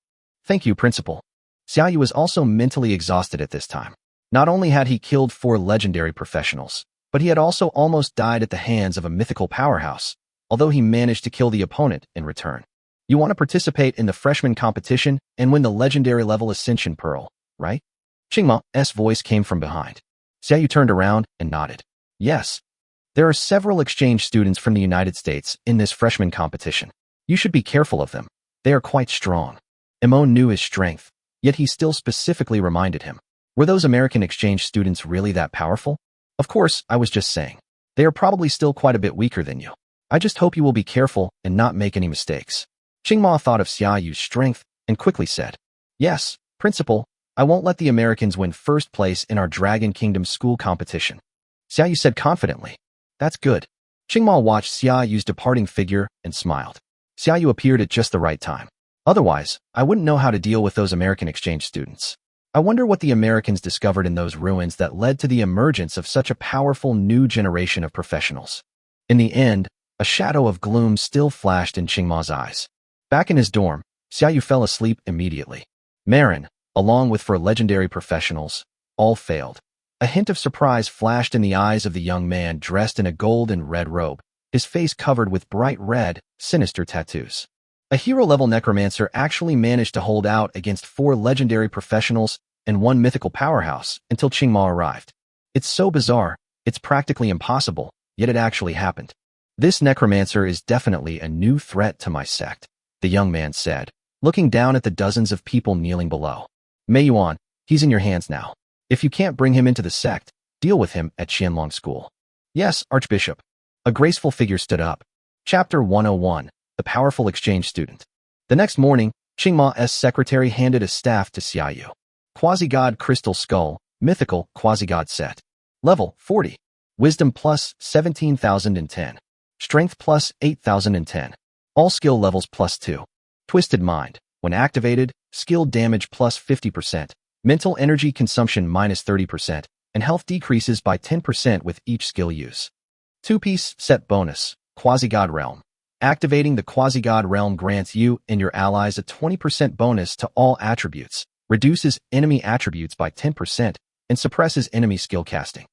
"Thank you, Principal." Xiaoyu was also mentally exhausted at this time. Not only had he killed 4 legendary professionals, but he had also almost died at the hands of a mythical powerhouse, although he managed to kill the opponent in return. You want to participate in the freshman competition and win the legendary level Ascension Pearl, right? Qingma's voice came from behind. Xiaoyu turned around and nodded. Yes. There are several exchange students from the United States in this freshman competition. You should be careful of them. They are quite strong. Emon knew his strength, yet he still specifically reminded him. Were those American exchange students really that powerful? Of course, I was just saying. They are probably still quite a bit weaker than you. I just hope you will be careful and not make any mistakes. Qingma thought of Xiaoyu's strength and quickly said, Yes, Principal, I won't let the Americans win first place in our Dragon Kingdom school competition. Xiaoyu said confidently. That's good. Qingma watched Xiaoyu's departing figure and smiled. Xiaoyu appeared at just the right time. Otherwise, I wouldn't know how to deal with those American exchange students. I wonder what the Americans discovered in those ruins that led to the emergence of such a powerful new generation of professionals. In the end, a shadow of gloom still flashed in Qingma's eyes. Back in his dorm, Xiaoyu fell asleep immediately. Marin, along with 4 legendary professionals, all failed. A hint of surprise flashed in the eyes of the young man dressed in a gold and red robe, his face covered with bright red, sinister tattoos. A hero-level necromancer actually managed to hold out against 4 legendary professionals and 1 mythical powerhouse until Qingma arrived. It's so bizarre, it's practically impossible, yet it actually happened. This necromancer is definitely a new threat to my sect, the young man said, looking down at the dozens of people kneeling below. Mei Yuan, he's in your hands now. If you can't bring him into the sect, deal with him at Qianlong School. Yes, Archbishop. A graceful figure stood up. Chapter 101, The Powerful Exchange Student. The next morning, Qingma's secretary handed a staff to Xiaoyu. Quasi-God Crystal Skull, Mythical Quasi-God Set. Level 40. Wisdom plus 17,010. Strength plus 8,010. All skill levels plus 2. Twisted Mind. When activated, skill damage plus 50%, mental energy consumption minus 30%, and health decreases by 10% with each skill use. 2-piece set bonus, Quasi-God Realm. Activating the Quasi-God Realm grants you and your allies a 20% bonus to all attributes, reduces enemy attributes by 10%, and suppresses enemy skill casting.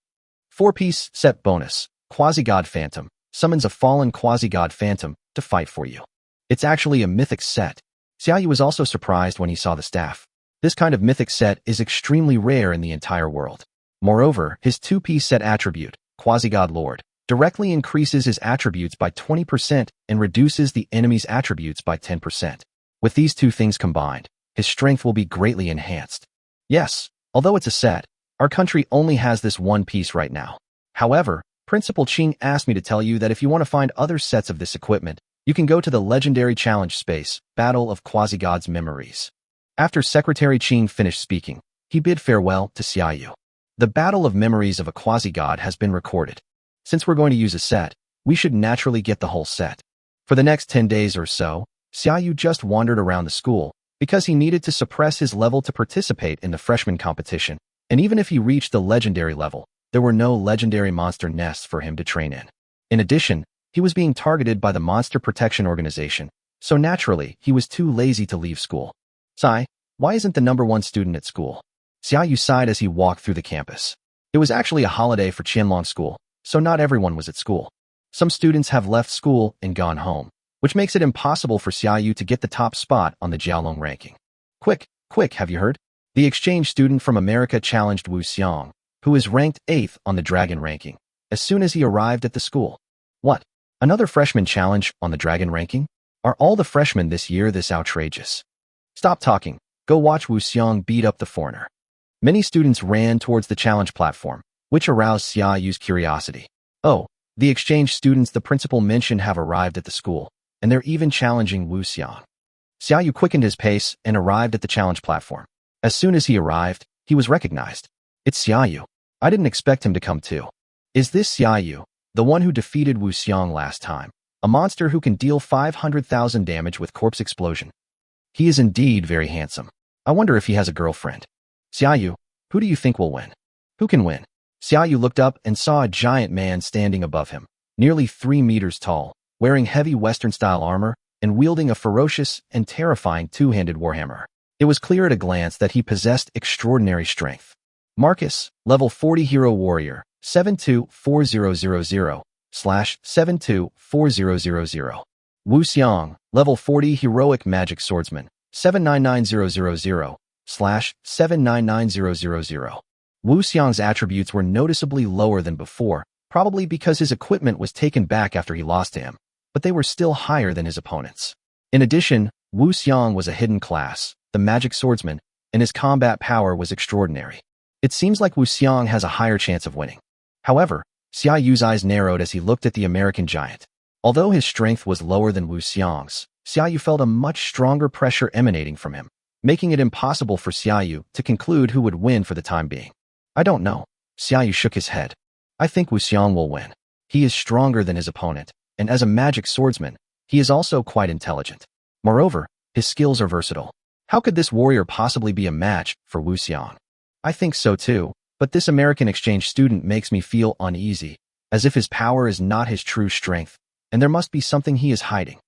4-piece set bonus, Quasi-God Phantom. Summons a fallen Quasi-God Phantom to fight for you. It's actually a mythic set. Xiaoyu was also surprised when he saw the staff. This kind of mythic set is extremely rare in the entire world. Moreover, his 2-piece set attribute, Quasi-God Lord, directly increases his attributes by 20% and reduces the enemy's attributes by 10%. With these 2 things combined, his strength will be greatly enhanced. Yes, although it's a set, our country only has this 1 piece right now. However, Principal Qing asked me to tell you that if you want to find other sets of this equipment, you can go to the legendary challenge space, Battle of Quasi-God's Memories. After Secretary Qing finished speaking, he bid farewell to Xiaoyu. The Battle of Memories of a Quasi-God has been recorded. Since we're going to use a set, we should naturally get the whole set. For the next 10 days or so, Xiaoyu just wandered around the school, because he needed to suppress his level to participate in the freshman competition, and even if he reached the legendary level, there were no legendary monster nests for him to train in. In addition, he was being targeted by the Monster Protection Organization, so naturally, he was too lazy to leave school. Sigh, why isn't the #1 student at school? Xiaoyu sighed as he walked through the campus. It was actually a holiday for Qianlong School, so not everyone was at school. Some students have left school and gone home, which makes it impossible for Xiaoyu to get the top spot on the Jiaolong ranking. Quick, have you heard? The exchange student from America challenged Wu Xiang, who is ranked 8th on the Dragon ranking, as soon as he arrived at the school. What? Another freshman challenge on the Dragon ranking? Are all the freshmen this year this outrageous? Stop talking. Go watch Wu Xiang beat up the foreigner. Many students ran towards the challenge platform, which aroused Xiaoyu's curiosity. Oh, the exchange students the principal mentioned have arrived at the school, and they're even challenging Wu Xiang. Xiaoyu quickened his pace and arrived at the challenge platform. As soon as he arrived, he was recognized. It's Xiaoyu. I didn't expect him to come too. Is this Xiaoyu, the one who defeated Wu Xiang last time? A monster who can deal 500,000 damage with corpse explosion. He is indeed very handsome. I wonder if he has a girlfriend. Xiaoyu, who do you think will win? Who can win? Xiaoyu looked up and saw a giant man standing above him, nearly 3 meters tall, wearing heavy Western-style armor and wielding a ferocious and terrifying 2-handed warhammer. It was clear at a glance that he possessed extraordinary strength. Marcus, level 40 hero warrior, 724000/724000. Wu Xiang, level 40 heroic magic swordsman, 799000/799000. Wu Xiang's attributes were noticeably lower than before, probably because his equipment was taken back after he lost to him, but they were still higher than his opponents. In addition, Wu Xiang was a hidden class, the magic swordsman, and his combat power was extraordinary. It seems like Wu Xiang has a higher chance of winning. However, Xia Yu's eyes narrowed as he looked at the American giant. Although his strength was lower than Wu Xiang's, Xia Yu felt a much stronger pressure emanating from him, making it impossible for Xia Yu to conclude who would win for the time being. I don't know. Xia Yu shook his head. I think Wu Xiang will win. He is stronger than his opponent, and as a magic swordsman, he is also quite intelligent. Moreover, his skills are versatile. How could this warrior possibly be a match for Wu Xiang? I think so too, but this American exchange student makes me feel uneasy, as if his power is not his true strength, and there must be something he is hiding.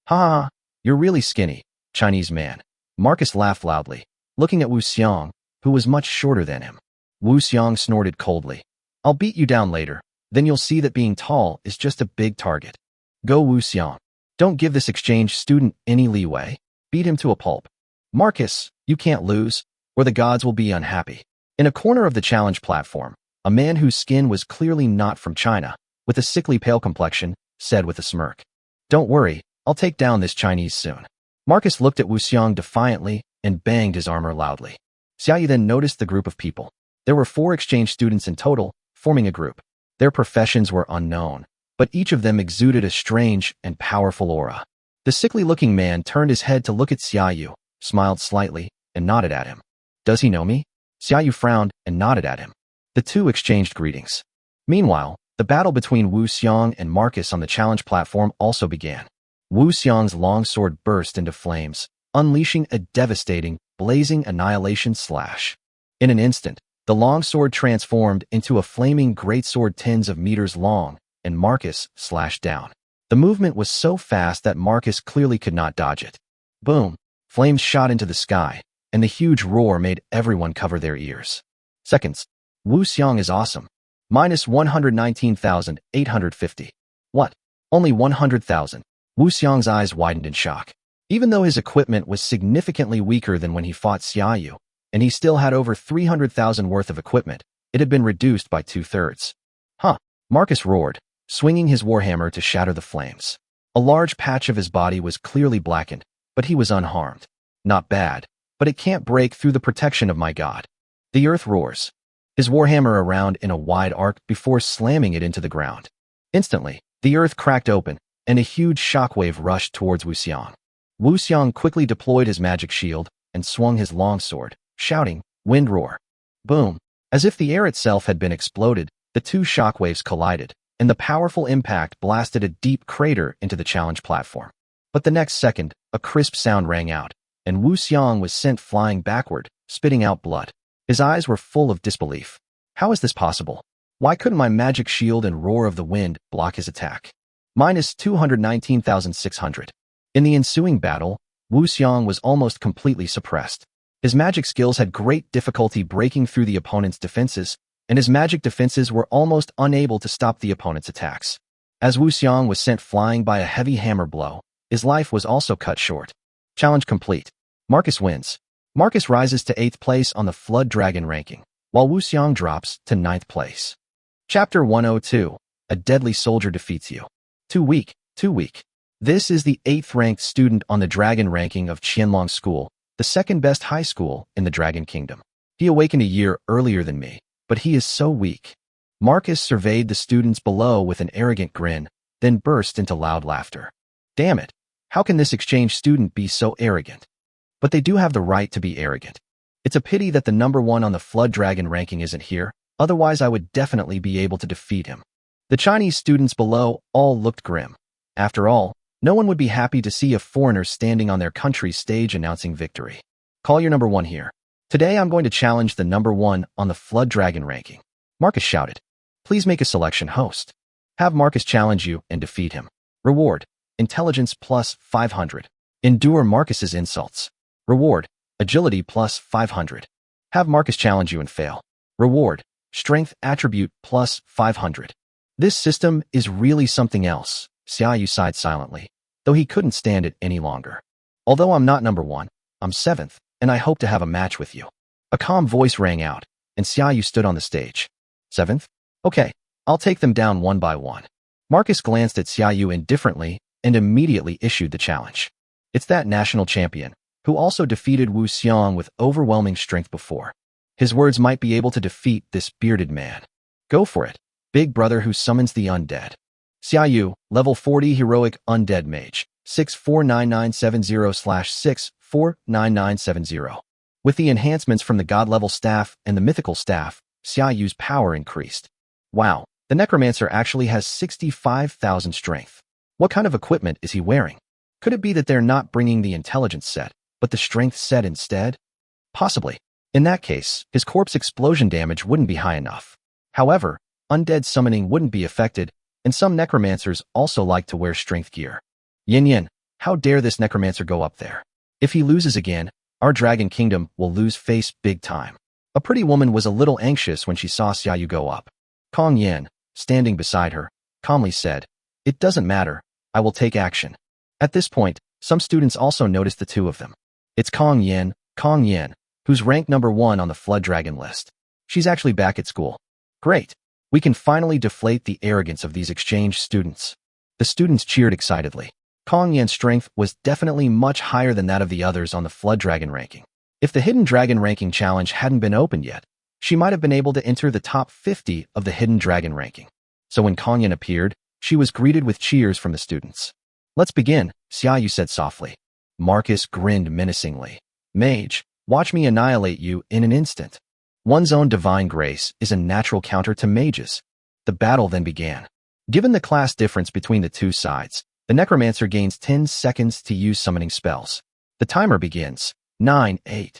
Ha ha, you're really skinny, Chinese man. Marcus laughed loudly, looking at Wu Xiang, who was much shorter than him. Wu Xiang snorted coldly. I'll beat you down later, then you'll see that being tall is just a big target. Go Wu Xiang. Don't give this exchange student any leeway. Beat him to a pulp. Marcus, you can't lose, or the gods will be unhappy. In a corner of the challenge platform, a man whose skin was clearly not from China, with a sickly pale complexion, said with a smirk. Don't worry, I'll take down this Chinese soon. Marcus looked at Wu Xiang defiantly and banged his armor loudly. Xia Yu then noticed the group of people. There were 4 exchange students in total, forming a group. Their professions were unknown, but each of them exuded a strange and powerful aura. The sickly-looking man turned his head to look at Xia Yu, smiled slightly, and nodded at him. Does he know me? Xia Yu frowned and nodded at him. The two exchanged greetings. Meanwhile, the battle between Wu Xiang and Marcus on the challenge platform also began. Wu Xiang's long sword burst into flames, unleashing a devastating, blazing annihilation slash. In an instant, the long sword transformed into a flaming greatsword tens of meters long, and Marcus slashed down. The movement was so fast that Marcus clearly could not dodge it. Boom! Flames shot into the sky, and the huge roar made everyone cover their ears. Seconds. Wu Xiang is awesome. Minus 119,850. What? Only 100,000. Wu Xiang's eyes widened in shock. Even though his equipment was significantly weaker than when he fought Xia Yu, and he still had over 300,000 worth of equipment, it had been reduced by 2/3. Huh. Marcus roared, swinging his warhammer to shatter the flames. A large patch of his body was clearly blackened, but he was unharmed. Not bad, but it can't break through the protection of my god. The earth roars. His warhammer around in a wide arc before slamming it into the ground. Instantly, the earth cracked open, and a huge shockwave rushed towards Wu Xiang. Wu Xiang quickly deployed his magic shield and swung his longsword, shouting, "Wind roar!" Boom! As if the air itself had been exploded, the two shockwaves collided, and the powerful impact blasted a deep crater into the challenge platform. But the next second, a crisp sound rang out, and Wu Xiang was sent flying backward, spitting out blood. His eyes were full of disbelief. How is this possible? Why couldn't my magic shield and roar of the wind block his attack? Minus 219,600. In the ensuing battle, Wu Xiang was almost completely suppressed. His magic skills had great difficulty breaking through the opponent's defenses, and his magic defenses were almost unable to stop the opponent's attacks. As Wu Xiang was sent flying by a heavy hammer blow, his life was also cut short. Challenge complete. Marcus wins. Marcus rises to 8th place on the Flood Dragon ranking, while Wu Xiang drops to 9th place. Chapter 102. A deadly soldier defeats you. Too weak, too weak. This is the 8th-ranked student on the Dragon ranking of Qianlong School, the second-best high school in the Dragon Kingdom. He awakened a year earlier than me, but he is so weak. Marcus surveyed the students below with an arrogant grin, then burst into loud laughter. Damn it! How can this exchange student be so arrogant? But they do have the right to be arrogant. It's a pity that the number 1 on the Flood Dragon ranking isn't here, otherwise I would definitely be able to defeat him. The Chinese students below all looked grim. After all, no one would be happy to see a foreigner standing on their country's stage announcing victory. Call your number 1 here. Today I'm going to challenge the number 1 on the Flood Dragon ranking. Marcus shouted. Please make a selection, host. Have Marcus challenge you and defeat him. Reward: Intelligence plus 500. Endure Marcus's insults. Reward: Agility plus 500. Have Marcus challenge you and fail. Reward: Strength attribute plus 500. This system is really something else, Xiaoyu sighed silently, though he couldn't stand it any longer. Although I'm not number 1, I'm 7th, and I hope to have a match with you. A calm voice rang out, and Xiaoyu stood on the stage. 7th? Okay, I'll take them down one by one. Marcus glanced at Xiaoyu indifferently and immediately issued the challenge. It's that national champion, who also defeated Wu Xiong with overwhelming strength before. His words might be able to defeat this bearded man. Go for it, big brother who summons the undead. Xiaoyu, level 40 heroic undead mage, 649970/649970. With the enhancements from the god-level staff and the mythical staff, Xiaoyu's power increased. Wow, the necromancer actually has 65,000 strength. What kind of equipment is he wearing? Could it be that they're not bringing the intelligence set, but the strength set instead? Possibly. In that case, his corpse explosion damage wouldn't be high enough. However, undead summoning wouldn't be affected, and some necromancers also like to wear strength gear. Yin Yin, how dare this necromancer go up there? If he loses again, our Dragon Kingdom will lose face big time. A pretty woman was a little anxious when she saw Xiaoyu go up. Kong Yin, standing beside her, calmly said, "It doesn't matter, I will take action." At this point, some students also noticed the two of them. It's Kong Yin, who's ranked number 1 on the Flood Dragon list. She's actually back at school. Great. We can finally deflate the arrogance of these exchange students. The students cheered excitedly. Kong Yin's strength was definitely much higher than that of the others on the Flood Dragon ranking. If the Hidden Dragon ranking challenge hadn't been opened yet, she might have been able to enter the top 50 of the Hidden Dragon ranking. So when Kong Yin appeared, she was greeted with cheers from the students. Let's begin, Xiaoyu said softly. Marcus grinned menacingly. Mage, watch me annihilate you in an instant. One's own divine grace is a natural counter to mages. The battle then began. Given the class difference between the two sides, the necromancer gains 10 seconds to use summoning spells. The timer begins. 9, 8.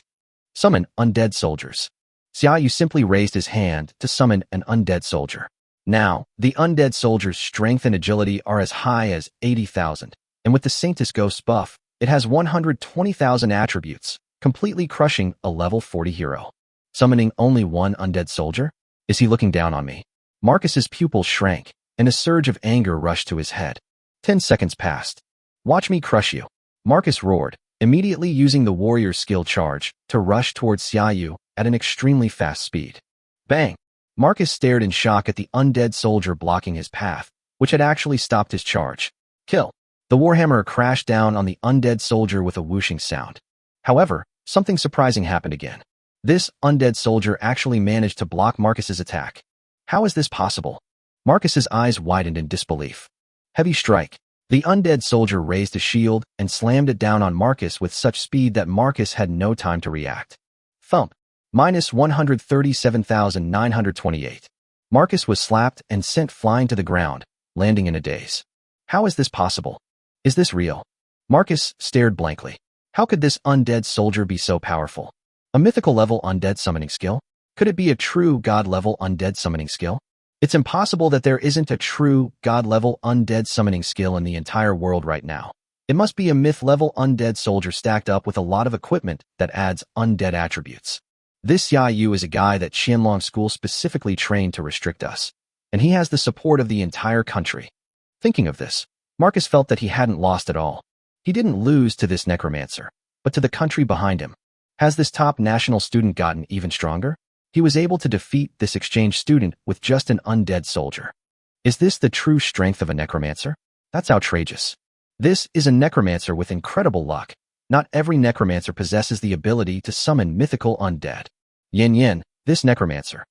Summon undead soldiers. Xiaoyu simply raised his hand to summon an undead soldier. Now, the undead soldier's strength and agility are as high as 80,000, and with the Sanctus Ghost buff, it has 120,000 attributes, completely crushing a level 40 hero. Summoning only one undead soldier? Is he looking down on me? Marcus's pupils shrank, and a surge of anger rushed to his head. 10 seconds passed. Watch me crush you. Marcus roared, immediately using the warrior's skill charge to rush towards Xiaoyu at an extremely fast speed. Bang! Marcus stared in shock at the undead soldier blocking his path, which had actually stopped his charge. Kill! The warhammer crashed down on the undead soldier with a whooshing sound. However, something surprising happened again. This undead soldier actually managed to block Marcus's attack. How is this possible? Marcus's eyes widened in disbelief. Heavy strike. The undead soldier raised a shield and slammed it down on Marcus with such speed that Marcus had no time to react. Thump. Minus 137,928. Marcus was slapped and sent flying to the ground, landing in a daze. How is this possible? Is this real? Marcus stared blankly. How could this undead soldier be so powerful? A mythical level undead summoning skill? Could it be a true god level undead summoning skill? It's impossible that there isn't a true god level undead summoning skill in the entire world right now. It must be a myth level undead soldier stacked up with a lot of equipment that adds undead attributes. This Xiaoyu is a guy that Qianlong School specifically trained to restrict us, and he has the support of the entire country. Thinking of this, Marcus felt that he hadn't lost at all. He didn't lose to this necromancer, but to the country behind him. Has this top national student gotten even stronger? He was able to defeat this exchange student with just an undead soldier. Is this the true strength of a necromancer? That's outrageous. This is a necromancer with incredible luck. Not every necromancer possesses the ability to summon mythical undead. Yin Yin, this necromancer.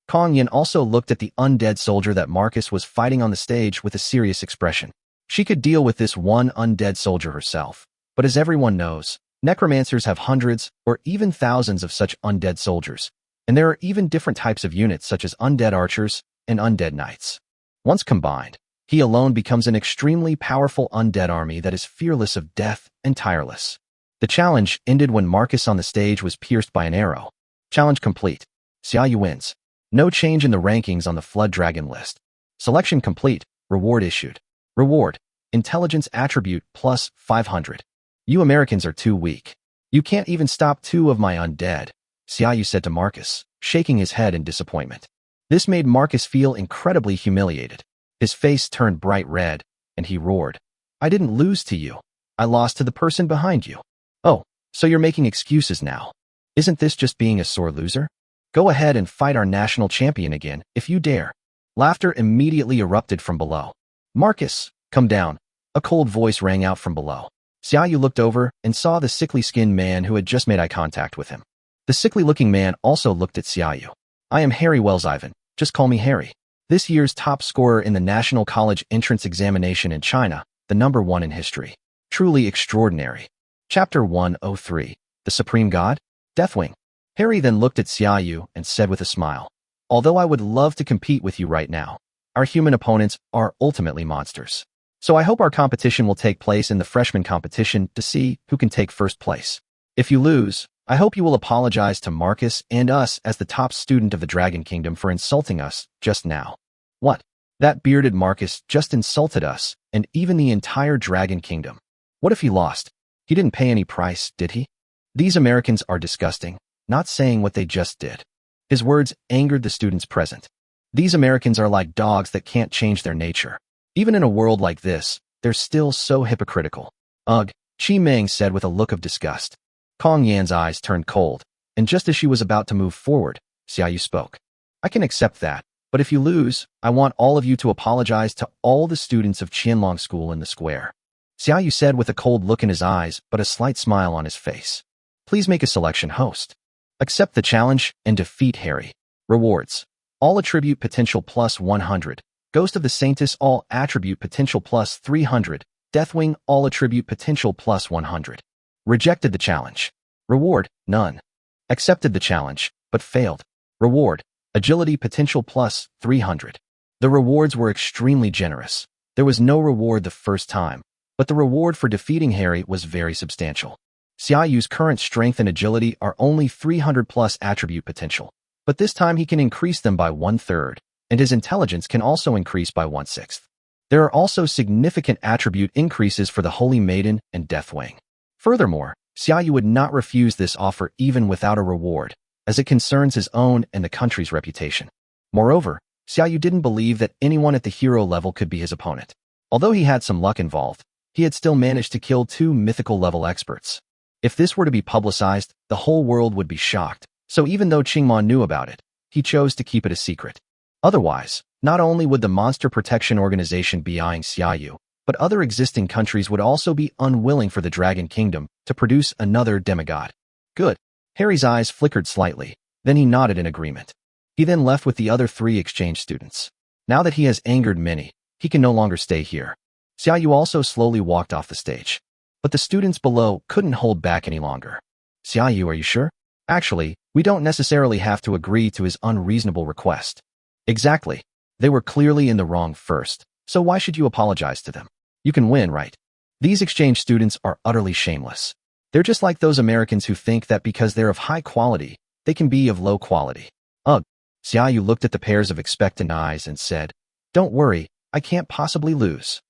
Kong Yin also looked at the undead soldier that Marcus was fighting on the stage with a serious expression. She could deal with this one undead soldier herself. But as everyone knows, necromancers have hundreds or even thousands of such undead soldiers. And there are even different types of units such as undead archers and undead knights. Once combined, he alone becomes an extremely powerful undead army that is fearless of death and tireless. The challenge ended when Marcus on the stage was pierced by an arrow. Challenge complete. Xiaoyu wins. No change in the rankings on the Flood Dragon list. Selection complete. Reward issued. Reward. Intelligence attribute plus 500. You Americans are too weak. You can't even stop 2 of my undead, Xiaoyu said to Marcus, shaking his head in disappointment. This made Marcus feel incredibly humiliated. His face turned bright red, and he roared, "I didn't lose to you. I lost to the person behind you." "Oh, so you're making excuses now. Isn't this just being a sore loser? Go ahead and fight our national champion again, if you dare." Laughter immediately erupted from below. "Marcus, come down." A cold voice rang out from below. Xiaoyu looked over and saw the sickly-skinned man who had just made eye contact with him. The sickly-looking man also looked at Xiaoyu. "I am Harry Wells Ivan. Just call me Harry. This year's top scorer in the National College Entrance Examination in China, the #1 in history. Truly extraordinary." Chapter 103. The Supreme God? Deathwing. Harry then looked at Xiaoyu and said with a smile, "Although I would love to compete with you right now, our human opponents are ultimately monsters. So I hope our competition will take place in the freshman competition to see who can take first place. If you lose, I hope you will apologize to Marcus and us as the top student of the Dragon Kingdom for insulting us just now." "What? That bearded Marcus just insulted us and even the entire Dragon Kingdom. What if he lost? He didn't pay any price, did he? These Americans are disgusting, not saying what they just did." His words angered the students present. These Americans are like dogs that can't change their nature. Even in a world like this, they're still so hypocritical. "Ugh," Qi Meng said with a look of disgust. Kong Yan's eyes turned cold, and just as she was about to move forward, Xiaoyu spoke. "I can accept that, but if you lose, I want all of you to apologize to all the students of Qianlong School in the square." Xiaoyu said with a cold look in his eyes but a slight smile on his face. "Please make a selection, host. Accept the challenge and defeat Harry. Rewards. All attribute potential plus 100. Ghost of the Saintess all attribute potential plus 300. Deathwing all attribute potential plus 100. Rejected the challenge. Reward, none. Accepted the challenge, but failed. Reward, agility potential plus 300. The rewards were extremely generous. There was no reward the first time, but the reward for defeating Harry was very substantial. Xiaoyu's current strength and agility are only 300 plus attribute potential, but this time he can increase them by 1/3, and his intelligence can also increase by 1/6. There are also significant attribute increases for the Holy Maiden and Deathwing. Furthermore, Xiaoyu would not refuse this offer even without a reward, as it concerns his own and the country's reputation. Moreover, Xiaoyu didn't believe that anyone at the hero level could be his opponent. Although he had some luck involved, he had still managed to kill 2 mythical-level experts. If this were to be publicized, the whole world would be shocked, so even though Qingma knew about it, he chose to keep it a secret. Otherwise, not only would the Monster Protection Organization be eyeing Xiaoyu, but other existing countries would also be unwilling for the Dragon Kingdom to produce another demigod. Good. Harry's eyes flickered slightly, then he nodded in agreement. He then left with the other 3 exchange students. Now that he has angered many, he can no longer stay here. Xiaoyu also slowly walked off the stage. But the students below couldn't hold back any longer. "Xiaoyu, are you sure? Actually, we don't necessarily have to agree to his unreasonable request." "Exactly. They were clearly in the wrong first, so why should you apologize to them? You can win, right? These exchange students are utterly shameless. They're just like those Americans who think that because they're of high quality, they can be of low quality." "Ugh." Xiaoyu looked at the pairs of expectant eyes and said, "Don't worry, I can't possibly lose.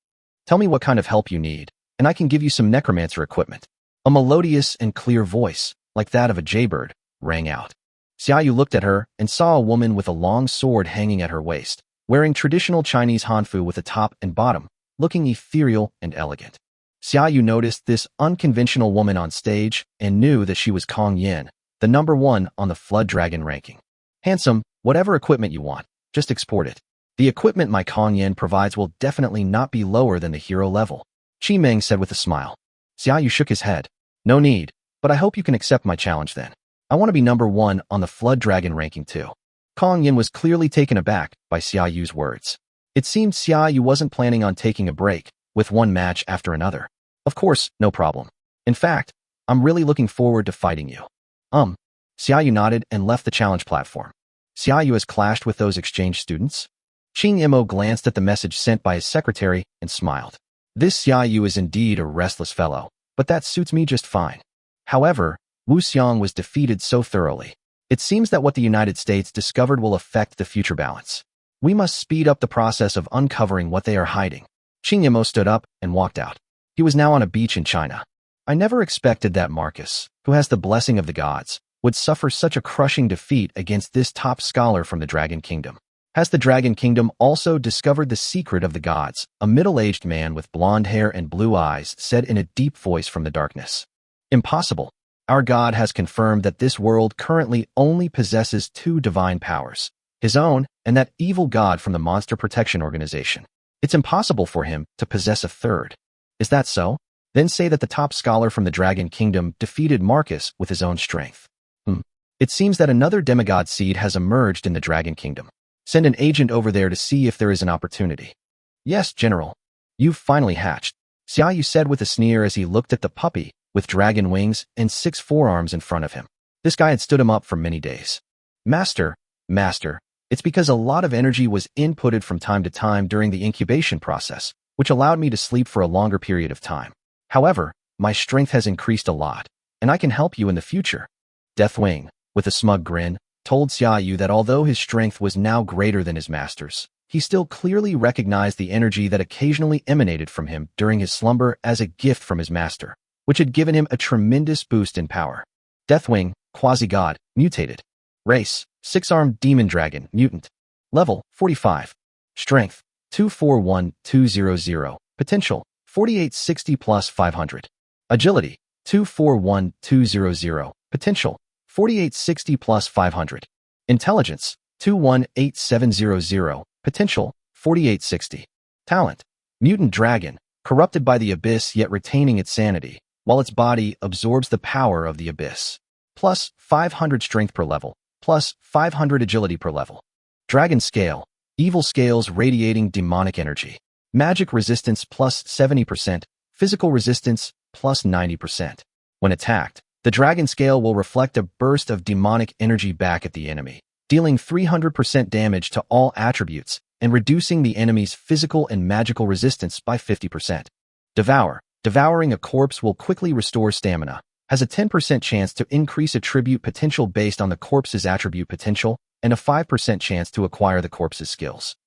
Tell me what kind of help you need, and I can give you some necromancer equipment." A melodious and clear voice, like that of a jaybird, rang out. Xiaoyu looked at her and saw a woman with a long sword hanging at her waist, wearing traditional Chinese hanfu with a top and bottom, looking ethereal and elegant. Xiaoyu noticed this unconventional woman on stage and knew that she was Kong Yan, the #1 on the Flood Dragon ranking. "Handsome, whatever equipment you want, just export it. The equipment my Kong Yan provides will definitely not be lower than the hero level," Qi Meng said with a smile. Xiaoyu shook his head. "No need, but I hope you can accept my challenge then. I want to be #1 on the Flood Dragon ranking too." Kong Yan was clearly taken aback by Xiaoyu's words. It seemed Xiaoyu wasn't planning on taking a break, with one match after another. "Of course, no problem. In fact, I'm really looking forward to fighting you." Xiaoyu nodded and left the challenge platform. Xiaoyu has clashed with those exchange students? Qing Imo glanced at the message sent by his secretary and smiled. "This Xiaoyu is indeed a restless fellow, but that suits me just fine." However, Wu Xiang was defeated so thoroughly. It seems that what the United States discovered will affect the future balance. We must speed up the process of uncovering what they are hiding. Qing Imo stood up and walked out. He was now on a beach in China. "I never expected that Marcus, who has the blessing of the gods, would suffer such a crushing defeat against this top scholar from the Dragon Kingdom. Has the Dragon Kingdom also discovered the secret of the gods? A middle-aged man with blonde hair and blue eyes said in a deep voice from the darkness. Impossible. Our God has confirmed that this world currently only possesses two divine powers, his own and that evil god from the Monster Protection Organization. It's impossible for him to possess a third. Is that so? Then say that the top scholar from the Dragon Kingdom defeated Marcus with his own strength. It seems that another demigod seed has emerged in the Dragon Kingdom. Send an agent over there to see if there is an opportunity. Yes, General. You've finally hatched, Xiaoyu said with a sneer as he looked at the puppy with dragon wings and 6 forearms in front of him. This guy had stood him up for many days. Master, it's because a lot of energy was inputted from time to time during the incubation process, which allowed me to sleep for a longer period of time. However, my strength has increased a lot, and I can help you in the future. Deathwing, with a smug grin, told Xiaoyu that although his strength was now greater than his master's, he still clearly recognized the energy that occasionally emanated from him during his slumber as a gift from his master, which had given him a tremendous boost in power. Deathwing, quasi-god, mutated. Race, 6-armed demon dragon, mutant. Level, 45. Strength, 241200. Potential, 4860 plus 500. Agility, 241200. Potential, 4860 plus 500. Intelligence, 218700. Potential, 4860. Talent, mutant dragon, corrupted by the abyss yet retaining its sanity, while its body absorbs the power of the abyss. Plus 500 strength per level, plus 500 agility per level. Dragon scale, evil scales radiating demonic energy. Magic resistance plus 70%, physical resistance plus 90%. When attacked, the dragon scale will reflect a burst of demonic energy back at the enemy, dealing 300% damage to all attributes and reducing the enemy's physical and magical resistance by 50%. Devour. Devouring a corpse will quickly restore stamina, has a 10% chance to increase attribute potential based on the corpse's attribute potential, and a 5% chance to acquire the corpse's skills.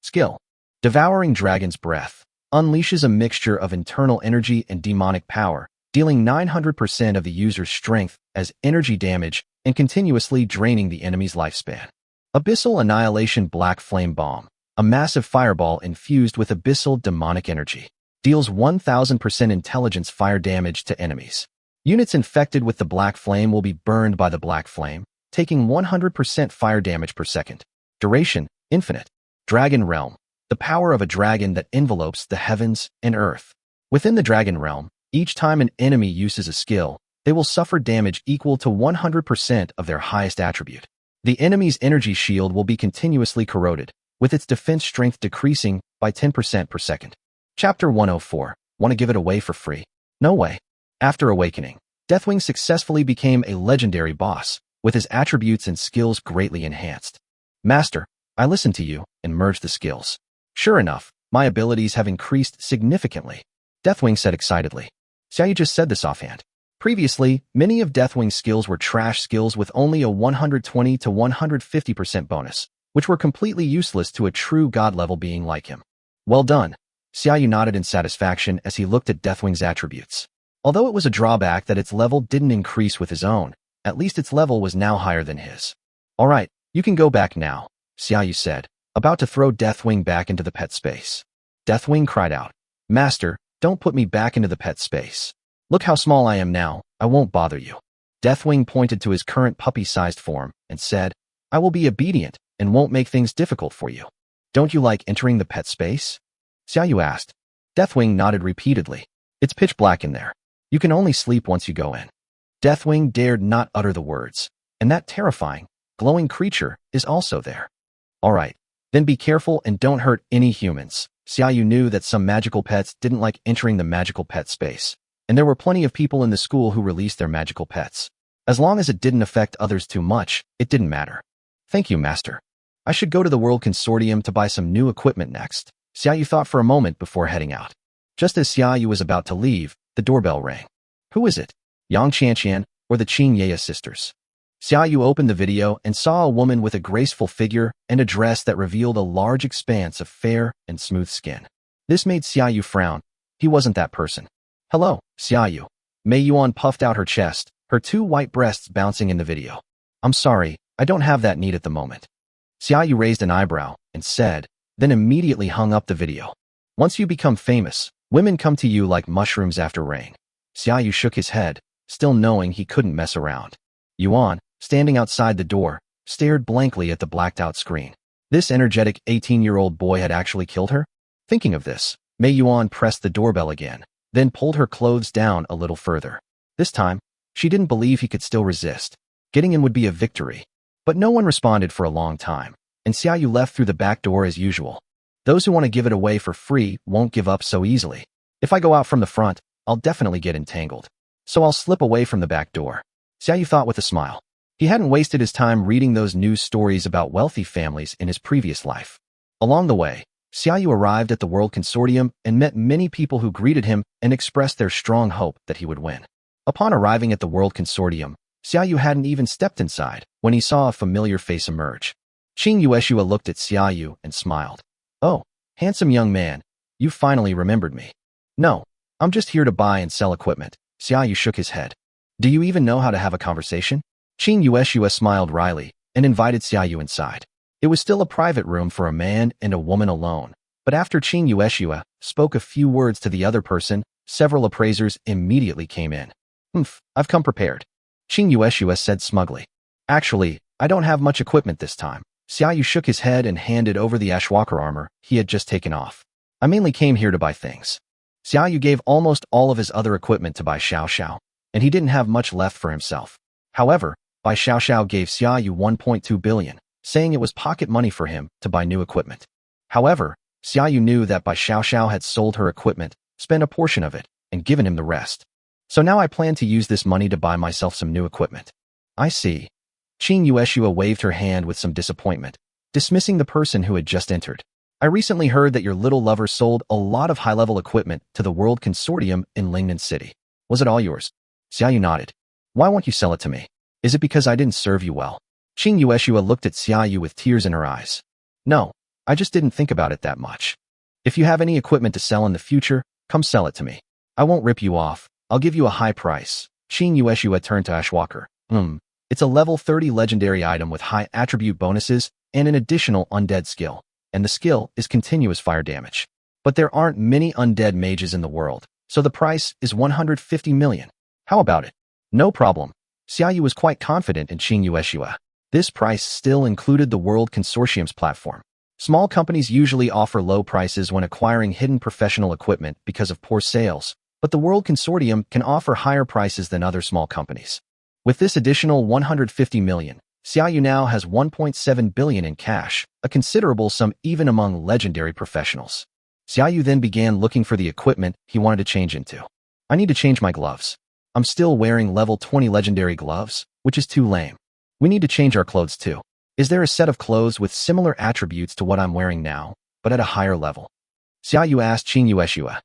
Skill. Devouring Dragon's Breath unleashes a mixture of internal energy and demonic power, dealing 900% of the user's strength as energy damage and continuously draining the enemy's lifespan. Abyssal Annihilation Black Flame Bomb, a massive fireball infused with abyssal demonic energy, deals 1000% intelligence fire damage to enemies. Units infected with the Black Flame will be burned by the Black Flame, taking 100% fire damage per second. Duration, infinite. Dragon Realm, the power of a dragon that envelopes the heavens and earth. Within the Dragon Realm, each time an enemy uses a skill, they will suffer damage equal to 100% of their highest attribute. The enemy's energy shield will be continuously corroded, with its defense strength decreasing by 10% per second. Chapter 104. Want to give it away for free? No way. After awakening, Deathwing successfully became a legendary boss, with his attributes and skills greatly enhanced. Master, I listened to you and merged the skills. Sure enough, my abilities have increased significantly, Deathwing said excitedly. Xiaoyu just said this offhand. Previously, many of Deathwing's skills were trash skills with only a 120 to 150% bonus, which were completely useless to a true god-level being like him. Well done. Xiaoyu nodded in satisfaction as he looked at Deathwing's attributes. Although it was a drawback that its level didn't increase with his own, at least its level was now higher than his. All right, you can go back now, Xiaoyu said, about to throw Deathwing back into the pet space. Deathwing cried out, Master, don't put me back into the pet space. Look how small I am now, I won't bother you. Deathwing pointed to his current puppy-sized form and said, I will be obedient and won't make things difficult for you. Don't you like entering the pet space? Xiaoyu asked. Deathwing nodded repeatedly. It's pitch black in there. You can only sleep once you go in. Deathwing dared not utter the words, and that terrifying, glowing creature is also there. All right, then be careful and don't hurt any humans. Xiaoyu knew that some magical pets didn't like entering the magical pet space, and there were plenty of people in the school who released their magical pets. As long as it didn't affect others too much, it didn't matter. Thank you, Master. I should go to the World Consortium to buy some new equipment next. Xiaoyu thought for a moment before heading out. Just as Xiaoyu was about to leave, the doorbell rang. Who is it? Yang Qianqian or the Qin Ye sisters? Xiaoyu opened the video and saw a woman with a graceful figure and a dress that revealed a large expanse of fair and smooth skin. This made Xiaoyu frown. He wasn't that person. Hello, Xiaoyu. Mei Yuan puffed out her chest, her 2 white breasts bouncing in the video. I'm sorry, I don't have that need at the moment. Xiaoyu raised an eyebrow and said, then immediately hung up the video. Once you become famous, women come to you like mushrooms after rain. Xiaoyu shook his head, still knowing he couldn't mess around. Yuan, standing outside the door, stared blankly at the blacked-out screen. This energetic 18-year-old boy had actually killed her? Thinking of this, Mei Yuan pressed the doorbell again, then pulled her clothes down a little further. This time, she didn't believe he could still resist. Getting in would be a victory. But no one responded for a long time, and Xiaoyu left through the back door as usual. Those who want to give it away for free won't give up so easily. If I go out from the front, I'll definitely get entangled. So I'll slip away from the back door. Xiaoyu thought with a smile. He hadn't wasted his time reading those news stories about wealthy families in his previous life. Along the way, Xiaoyu arrived at the World Consortium and met many people who greeted him and expressed their strong hope that he would win. Upon arriving at the World Consortium, Xiaoyu hadn't even stepped inside when he saw a familiar face emerge. Qing Yueshua looked at Xiaoyu and smiled. Oh, handsome young man, you finally remembered me. No, I'm just here to buy and sell equipment. Xiaoyu shook his head. Do you even know how to have a conversation? Qing Yueshua smiled wryly and invited Xiaoyu inside. It was still a private room for a man and a woman alone, but after Qing Yueshua spoke a few words to the other person, several appraisers immediately came in. I've come prepared. Qing Yueshua said smugly. Actually, I don't have much equipment this time. Xiaoyu shook his head and handed over the Ashwalker armor he had just taken off. I mainly came here to buy things. Xiaoyu gave almost all of his other equipment to Bai Xiaoxiao, and he didn't have much left for himself. However, Bai Xiaoxiao gave Xiaoyu 1.2 billion, saying it was pocket money for him to buy new equipment. However, Xiaoyu knew that Bai Xiaoxiao had sold her equipment, spent a portion of it, and given him the rest. So now I plan to use this money to buy myself some new equipment. I see. Qing Yueshua waved her hand with some disappointment, dismissing the person who had just entered. I recently heard that your little lover sold a lot of high-level equipment to the World Consortium in Lingnan City. Was it all yours? Xiaoyu nodded. Why won't you sell it to me? Is it because I didn't serve you well? Qing Yueshua looked at Xiaoyu with tears in her eyes. No, I just didn't think about it that much. If you have any equipment to sell in the future, come sell it to me. I won't rip you off. I'll give you a high price. Qing Yueshua turned to Ashwalker. It's a level 30 legendary item with high attribute bonuses and an additional undead skill, and the skill is continuous fire damage. But there aren't many undead mages in the world, so the price is 150 million. How about it? No problem. Xiaoyu was quite confident in Qing Yueshua. This price still included the World Consortium's platform. Small companies usually offer low prices when acquiring hidden professional equipment because of poor sales, but the World Consortium can offer higher prices than other small companies. With this additional 150 million, Xiaoyu now has 1.7 billion in cash, a considerable sum even among legendary professionals. Xiaoyu then began looking for the equipment he wanted to change into. I need to change my gloves. I'm still wearing level 20 legendary gloves, which is too lame. We need to change our clothes too. Is there a set of clothes with similar attributes to what I'm wearing now, but at a higher level? Xiaoyu asked Qing Yueshua.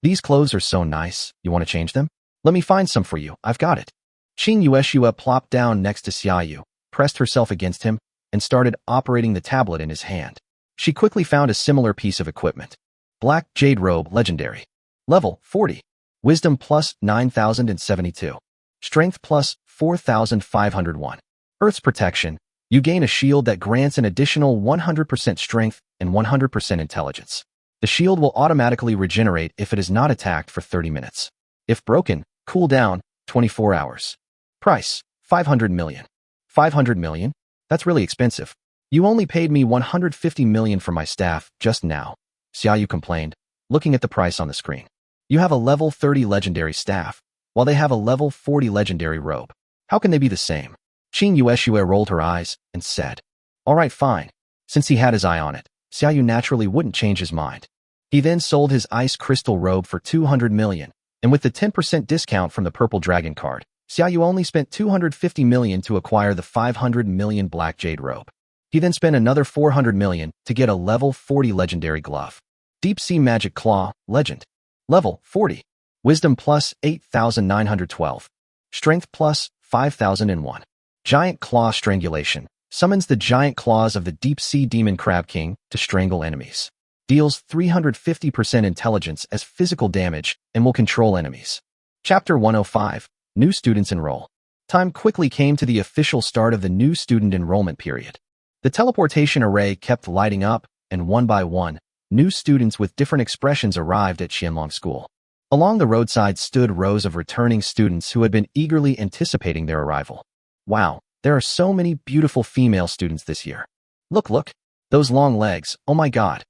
These clothes are so nice, you want to change them? Let me find some for you, I've got it. Qing Yueshua plopped down next to Xiaoyu, pressed herself against him, and started operating the tablet in his hand. She quickly found a similar piece of equipment. Black Jade Robe Legendary. Level 40. Wisdom plus 9,072. Strength plus 4,501. Earth's Protection. You gain a shield that grants an additional 100% strength and 100% intelligence. The shield will automatically regenerate if it is not attacked for 30 minutes. If broken, cooldown, 24 hours. Price, 500 million. 500 million? That's really expensive. You only paid me 150 million for my staff just now, Xiaoyu complained, looking at the price on the screen. You have a level 30 legendary staff, while they have a level 40 legendary robe. How can they be the same? Qing Yueshua rolled her eyes and said, all right, fine. Since he had his eye on it, Xiaoyu naturally wouldn't change his mind. He then sold his ice crystal robe for 200 million, and with the 10% discount from the Purple Dragon card, Xiaoyu only spent 250 million to acquire the 500 million Black Jade robe. He then spent another 400 million to get a level 40 legendary glove. Deep Sea Magic Claw, Legend. Level 40. Wisdom plus 8,912. Strength plus 5,001. Giant Claw Strangulation. Summons the giant claws of the Deep Sea Demon Crab King to strangle enemies. Deals 350% intelligence as physical damage and will control enemies. Chapter 105. New students enroll. Time quickly came to the official start of the new student enrollment period. The teleportation array kept lighting up, and one by one, new students with different expressions arrived at Qianlong School. Along the roadside stood rows of returning students who had been eagerly anticipating their arrival. Wow, there are so many beautiful female students this year. Look, those long legs, oh my god.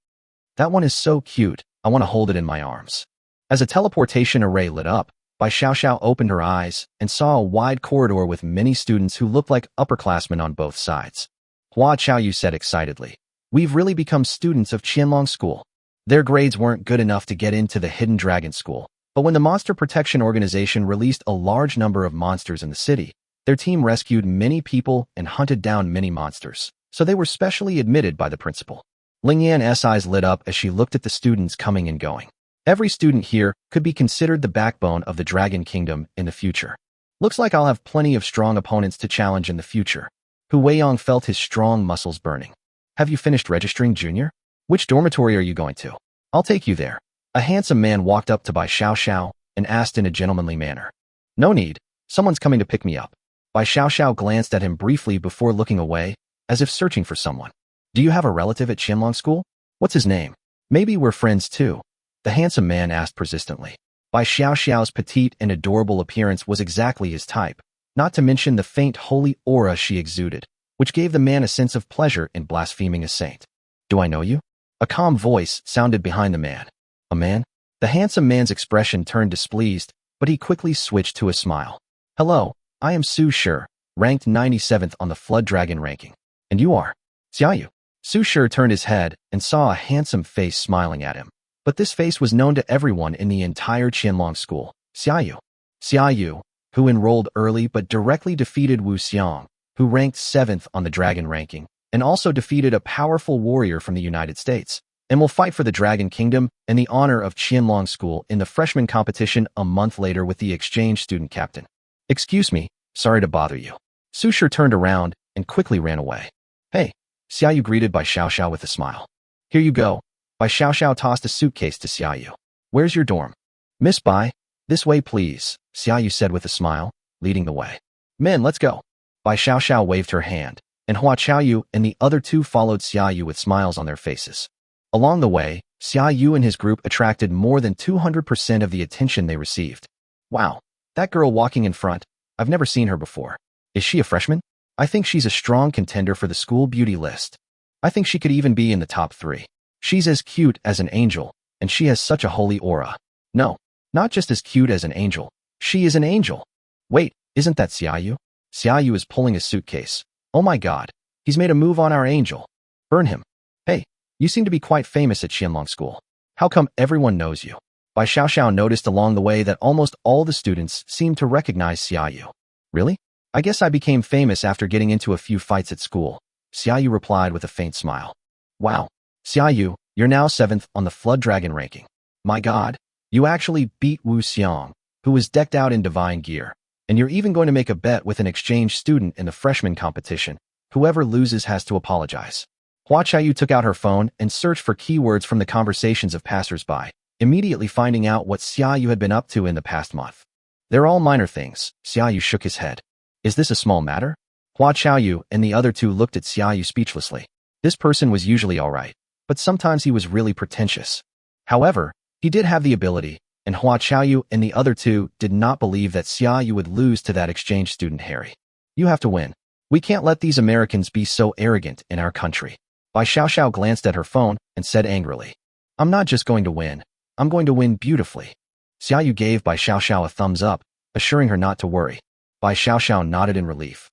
That one is so cute, I want to hold it in my arms. As a teleportation array lit up, Bai Xiaoxiao opened her eyes and saw a wide corridor with many students who looked like upperclassmen on both sides. Hua Qiaoyu said excitedly, "We've really become students of Qianlong School." Their grades weren't good enough to get into the Hidden Dragon School, but when the Monster Protection Organization released a large number of monsters in the city, their team rescued many people and hunted down many monsters, so they were specially admitted by the principal. Lingyan's eyes lit up as she looked at the students coming and going. Every student here could be considered the backbone of the Dragon Kingdom in the future. Looks like I'll have plenty of strong opponents to challenge in the future. Hu Weiyong felt his strong muscles burning. Have you finished registering, Junior? Which dormitory are you going to? I'll take you there. A handsome man walked up to Bai Xiaoxiao and asked in a gentlemanly manner. No need, someone's coming to pick me up. Bai Xiaoxiao glanced at him briefly before looking away, as if searching for someone. Do you have a relative at Qianlong School? What's his name? Maybe we're friends too. The handsome man asked persistently. Bai Xiaoxiao's petite and adorable appearance was exactly his type, not to mention the faint holy aura she exuded, which gave the man a sense of pleasure in blaspheming a saint. Do I know you? A calm voice sounded behind the man. A man? The handsome man's expression turned displeased, but he quickly switched to a smile. Hello, I am Su Shi, ranked 97th on the Flood Dragon ranking. And you are? Xiaoyu. Su Shi turned his head and saw a handsome face smiling at him. But this face was known to everyone in the entire Qianlong School. Xiaoyu. Xiaoyu, who enrolled early but directly defeated Wu Xiong, who ranked 7th on the Dragon ranking, and also defeated a powerful warrior from the United States, and will fight for the Dragon Kingdom and the honor of Qianlong School in the freshman competition a month later with the exchange student captain. Excuse me, sorry to bother you. Su Shi turned around and quickly ran away. Hey, Xiaoyu greeted Bai Xiaoxiao with a smile. Here you go. Bai Xiaoxiao tossed a suitcase to Xiaoyu. Where's your dorm? Miss Bai, this way please, Xiaoyu said with a smile, leading the way. Men, let's go. Bai Xiaoxiao waved her hand, and Hua Qiaoyu and the other two followed Xiaoyu with smiles on their faces. Along the way, Xiaoyu and his group attracted more than 200% of the attention they received. Wow, that girl walking in front, I've never seen her before. Is she a freshman? I think she's a strong contender for the school beauty list. I think she could even be in the top 3. She's as cute as an angel, and she has such a holy aura. No, not just as cute as an angel. She is an angel. Wait, isn't that Xiaoyu? Xiaoyu is pulling a suitcase. Oh my god, he's made a move on our angel. Burn him. Hey, you seem to be quite famous at Qianlong School. How come everyone knows you? Bai Xiaoxiao noticed along the way that almost all the students seemed to recognize Xiaoyu. Really? I guess I became famous after getting into a few fights at school. Xiaoyu replied with a faint smile. Wow. Xiaoyu, you're now 7th on the Flood Dragon ranking. My god, you actually beat Wu Xiong, who was decked out in divine gear, and you're even going to make a bet with an exchange student in the freshman competition. Whoever loses has to apologize. Hua Qiaoyu took out her phone and searched for keywords from the conversations of passers-by, immediately finding out what Xiaoyu had been up to in the past month. They're all minor things. Xiaoyu shook his head. Is this a small matter? Hua Qiaoyu and the other two looked at Xiaoyu speechlessly. This person was usually all right, but sometimes he was really pretentious. However, he did have the ability, and Hua Qiaoyu and the other two did not believe that Xiaoyu would lose to that exchange student Harry. You have to win. We can't let these Americans be so arrogant in our country. Bai Xiaoxiao glanced at her phone and said angrily, I'm not just going to win, I'm going to win beautifully. Xiaoyu gave Bai Xiaoxiao a thumbs up, assuring her not to worry. Bai Xiaoxiao nodded in relief.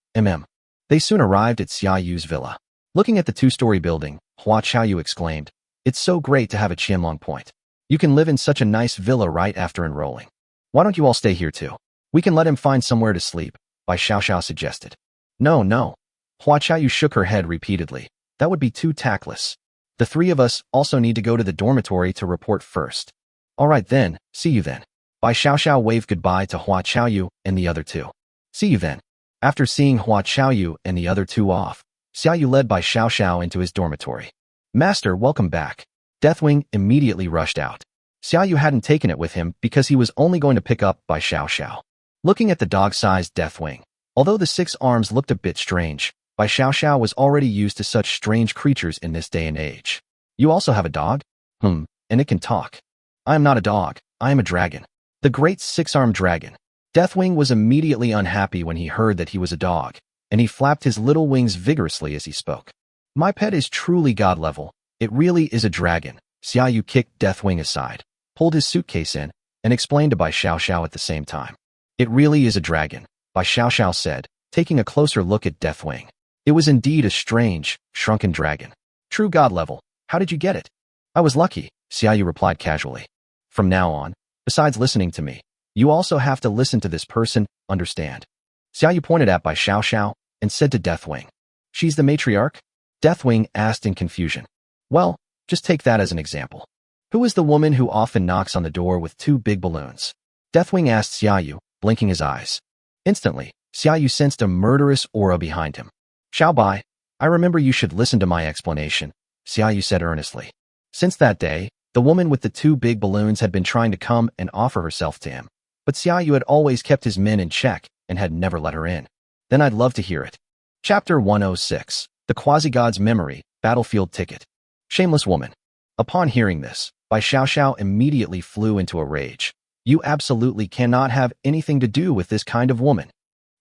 They soon arrived at Xiaoyu's villa. Looking at the 2-story building, Hua Qiaoyu exclaimed, It's so great to have a Qianlong point. You can live in such a nice villa right after enrolling. Why don't you all stay here too? We can let him find somewhere to sleep, Bai Xiaoxiao suggested. No. Hua Qiaoyu shook her head repeatedly. That would be too tactless. The 3 of us also need to go to the dormitory to report first. All right then, see you then. Bai Xiaoxiao waved goodbye to Hua Qiaoyu and the other two. See you then. After seeing Hua Qiaoyu and the other two off, Xiaoyu led Bai Xiaoxiao into his dormitory. Master, welcome back. Deathwing immediately rushed out. Xiaoyu hadn't taken it with him because he was only going to pick up Bai Xiaoxiao. Looking at the dog-sized Deathwing, although the 6 arms looked a bit strange, Bai Xiaoxiao was already used to such strange creatures in this day and age. You also have a dog? And it can talk. I am not a dog, I am a dragon. The great six-armed dragon. Deathwing was immediately unhappy when he heard that he was a dog, and he flapped his little wings vigorously as he spoke. My pet is truly god level. It really is a dragon. Xiaoyu kicked Deathwing aside, pulled his suitcase in, and explained to Bai Xiaoxiao at the same time. It really is a dragon, Bai Xiaoxiao said, taking a closer look at Deathwing. It was indeed a strange, shrunken dragon. True god level. How did you get it? I was lucky, Xiaoyu replied casually. From now on, besides listening to me, you also have to listen to this person, understand? Xiaoyu pointed at Bai Xiaoxiao and said to Deathwing. She's the matriarch? Deathwing asked in confusion. Well, just take that as an example. Who is the woman who often knocks on the door with two big balloons? Deathwing asked Xiaoyu, blinking his eyes. Instantly, Xiaoyu sensed a murderous aura behind him. Xiao Bai, I remember you should listen to my explanation, Xiaoyu said earnestly. Since that day, the woman with the two big balloons had been trying to come and offer herself to him, but Xiaoyu had always kept his men in check and had never let her in. Then I'd love to hear it. Chapter 106, The Quasi-God's Memory, Battlefield Ticket. Shameless woman. Upon hearing this, Bai Xiaoxiao immediately flew into a rage. You absolutely cannot have anything to do with this kind of woman.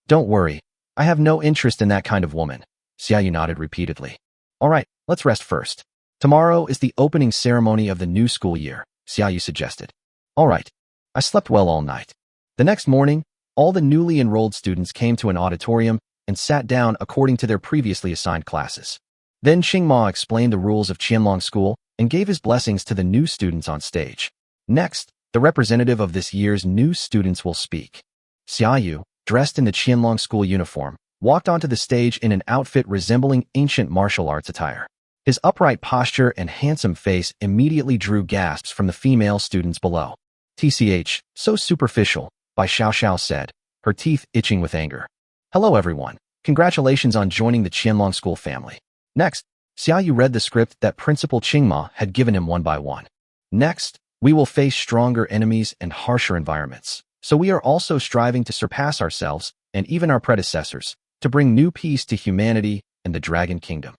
Don't worry, I have no interest in that kind of woman, Xiaoyu nodded repeatedly. All right, let's rest first. Tomorrow is the opening ceremony of the new school year, Xiaoyu suggested. All right. I slept well all night. The next morning, all the newly enrolled students came to an auditorium and sat down according to their previously assigned classes. Then Qingma explained the rules of Qianlong School and gave his blessings to the new students on stage. Next, the representative of this year's new students will speak. Xiaoyu, dressed in the Qianlong School uniform, walked onto the stage in an outfit resembling ancient martial arts attire. His upright posture and handsome face immediately drew gasps from the female students below. TCH, so superficial, Bai Xiaoxiao said, her teeth itching with anger. Hello everyone, congratulations on joining the Qianlong School family. Next, Xiaoyu read the script that Principal Qingma had given him one by one. Next, we will face stronger enemies and harsher environments, so we are also striving to surpass ourselves and even our predecessors, to bring new peace to humanity and the Dragon Kingdom.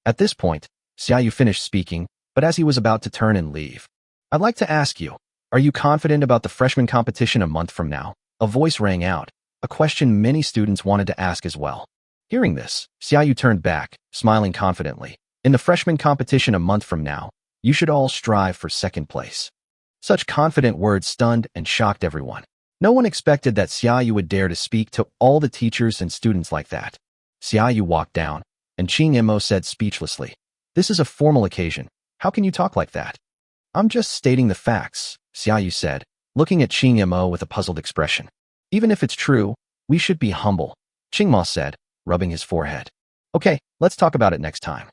At this point, Xiaoyu finished speaking, but as he was about to turn and leave, I'd like to ask you, are you confident about the freshman competition a month from now? A voice rang out, a question many students wanted to ask as well. Hearing this, Xiaoyu turned back, smiling confidently. In the freshman competition a month from now, you should all strive for second place. Such confident words stunned and shocked everyone. No one expected that Xiaoyu would dare to speak to all the teachers and students like that. Xiaoyu walked down, and Qing Mo said speechlessly, This is a formal occasion. How can you talk like that? I'm just stating the facts, Xiaoyu said, looking at Qing Mo with a puzzled expression. Even if it's true, we should be humble, Qingma said, rubbing his forehead. Okay, let's talk about it next time.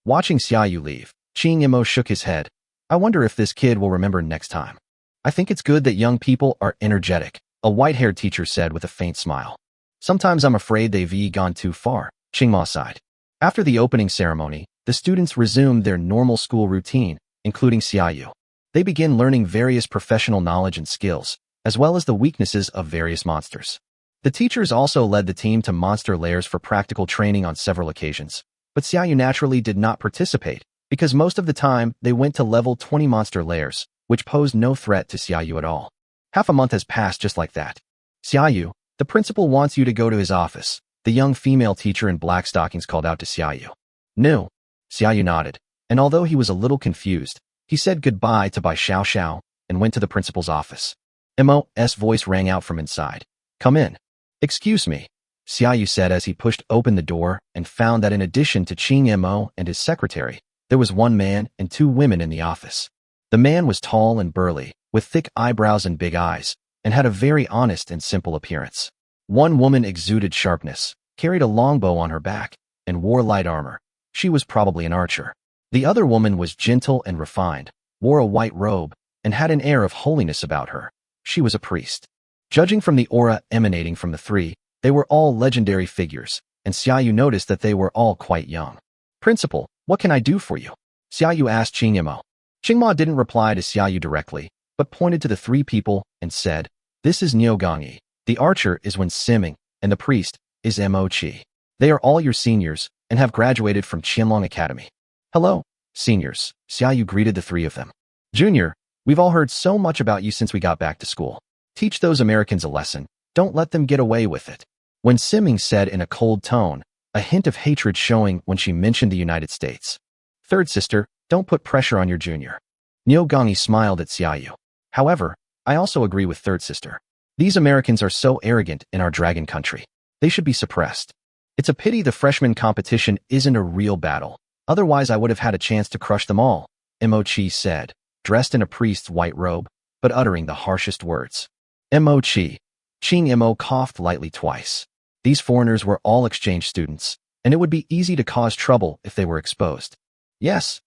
Watching Xiaoyu leave, Qing Mo shook his head. I wonder if this kid will remember next time. I think it's good that young people are energetic, a white-haired teacher said with a faint smile. Sometimes I'm afraid they've gone too far, Qingma sighed. After the opening ceremony, the students resumed their normal school routine, including Xiaoyu. They began learning various professional knowledge and skills, as well as the weaknesses of various monsters. The teachers also led the team to monster lairs for practical training on several occasions, but Xiaoyu naturally did not participate, because most of the time they went to level 20 monster lairs, which posed no threat to Xiaoyu at all. Half a month has passed just like that. Xiaoyu, the principal wants you to go to his office, the young female teacher in black stockings called out to Xiaoyu. No. Xiaoyu nodded, and although he was a little confused, he said goodbye to Bai Xiaoxiao and went to the principal's office. Mo's voice rang out from inside. Come in. Excuse me, Xiaoyu said as he pushed open the door and found that in addition to Qing Mo and his secretary, there was one man and two women in the office. The man was tall and burly, with thick eyebrows and big eyes, and had a very honest and simple appearance. One woman exuded sharpness, carried a longbow on her back, and wore light armor. She was probably an archer. The other woman was gentle and refined, wore a white robe, and had an air of holiness about her. She was a priest. Judging from the aura emanating from the three, they were all legendary figures, and Xiaoyu noticed that they were all quite young. Principal, what can I do for you? Xiaoyu asked Qingma. Qingma didn't reply to Xiaoyu directly, but pointed to the three people and said, This is Niu Gongyi. The archer is Wen Siming, and the priest is Mo Qi. They are all your seniors and have graduated from Qianlong Academy. Hello, seniors, Xiaoyu greeted the three of them. Junior, we've all heard so much about you since we got back to school. Teach those Americans a lesson. Don't let them get away with it. When Siming said in a cold tone, a hint of hatred showing when she mentioned the United States. Third sister, don't put pressure on your junior. Niu Gongyi smiled at Xiaoyu. However, I also agree with third sister. These Americans are so arrogant in our dragon country. They should be suppressed. It's a pity the freshman competition isn't a real battle. Otherwise, I would have had a chance to crush them all, Mo Chi said, dressed in a priest's white robe, but uttering the harshest words. Mo Chi. Qing Mo coughed lightly twice. These foreigners were all exchange students, and it would be easy to cause trouble if they were exposed. Yes,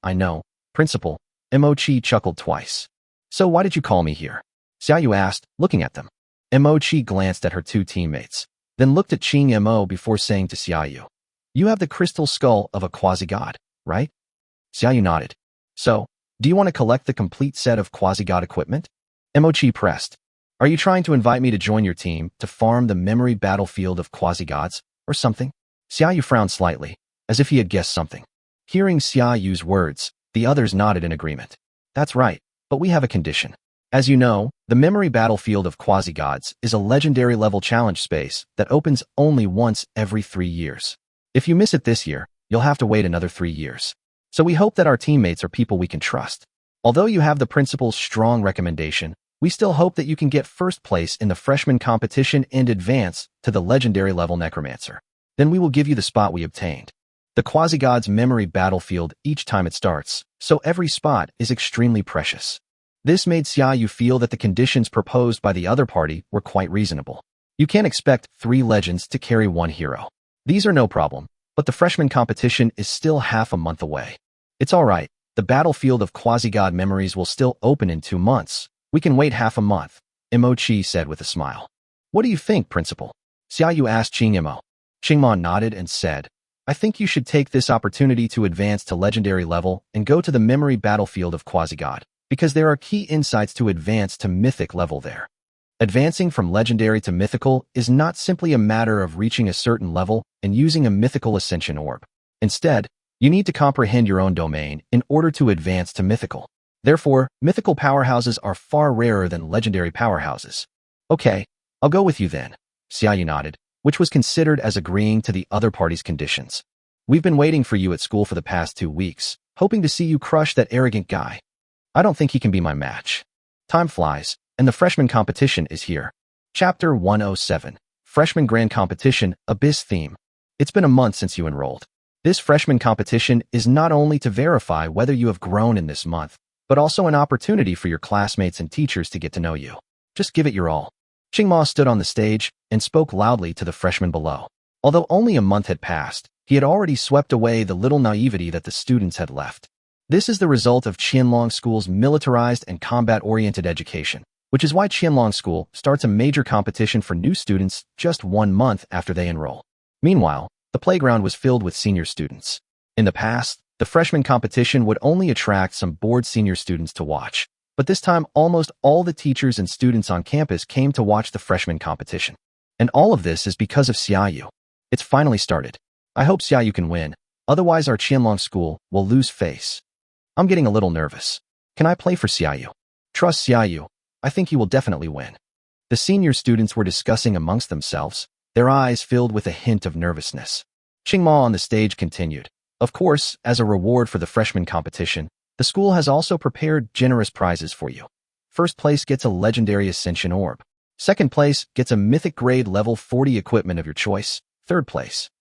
I know, Principal. Mo Chi chuckled twice. So why did you call me here? Xiaoyu asked, looking at them. Mo Chi glanced at her two teammates, then looked at Qing Mo before saying to Xiaoyu, you have the crystal skull of a quasi-god, right? Xiaoyu nodded. So, do you want to collect the complete set of quasi-god equipment? Mo Chi pressed. Are you trying to invite me to join your team to farm the memory battlefield of quasi-gods, or something? Xiaoyu frowned slightly, as if he had guessed something. Hearing Xiaoyu's words, the others nodded in agreement. That's right, but we have a condition. As you know, the memory battlefield of quasi-gods is a legendary level challenge space that opens only once every 3 years. If you miss it this year, you'll have to wait another 3 years. So we hope that our teammates are people we can trust. Although you have the principal's strong recommendation, we still hope that you can get first place in the freshman competition and advance to the legendary level necromancer. Then we will give you the spot we obtained. The quasi-god's memory battlefield each time it starts, so every spot is extremely precious. This made Xiaoyu feel that the conditions proposed by the other party were quite reasonable. You can't expect 3 legends to carry 1 hero. These are no problem, but the freshman competition is still half a month away. It's alright, the battlefield of quasi-god memories will still open in 2 months. We can wait half a month, Mo Chi said with a smile. What do you think, Principal? Xiaoyu asked Qing Mo. Qingma nodded and said, I think you should take this opportunity to advance to legendary level and go to the memory battlefield of quasi-god, because there are key insights to advance to mythic level there. Advancing from legendary to mythical is not simply a matter of reaching a certain level and using a mythical ascension orb. Instead, you need to comprehend your own domain in order to advance to mythical. Therefore, mythical powerhouses are far rarer than legendary powerhouses. Okay, I'll go with you then, Xiaoyu nodded, which was considered as agreeing to the other party's conditions. We've been waiting for you at school for the past 2 weeks, hoping to see you crush that arrogant guy. I don't think he can be my match. Time flies, and the freshman competition is here. Chapter 107, Freshman Grand Competition, Abyss Theme. It's been a month since you enrolled. This freshman competition is not only to verify whether you have grown in this month, but also an opportunity for your classmates and teachers to get to know you. Just give it your all. Qingma stood on the stage and spoke loudly to the freshmen below. Although only a month had passed, he had already swept away the little naivety that the students had left. This is the result of Qianlong School's militarized and combat-oriented education, which is why Qianlong School starts a major competition for new students just 1 month after they enroll. Meanwhile, the playground was filled with senior students. In the past, the freshman competition would only attract some bored senior students to watch. But this time, almost all the teachers and students on campus came to watch the freshman competition. And all of this is because of Xiaoyu. It's finally started. I hope Xiaoyu can win, otherwise our Qianlong School will lose face. I'm getting a little nervous. Can I play for Xiaoyu? Trust Xiaoyu. I think he will definitely win. The senior students were discussing amongst themselves, their eyes filled with a hint of nervousness. Qingma on the stage continued. Of course, as a reward for the freshman competition, the school has also prepared generous prizes for you. First place gets a legendary ascension orb. Second place gets a mythic grade level 40 equipment of your choice. Third place.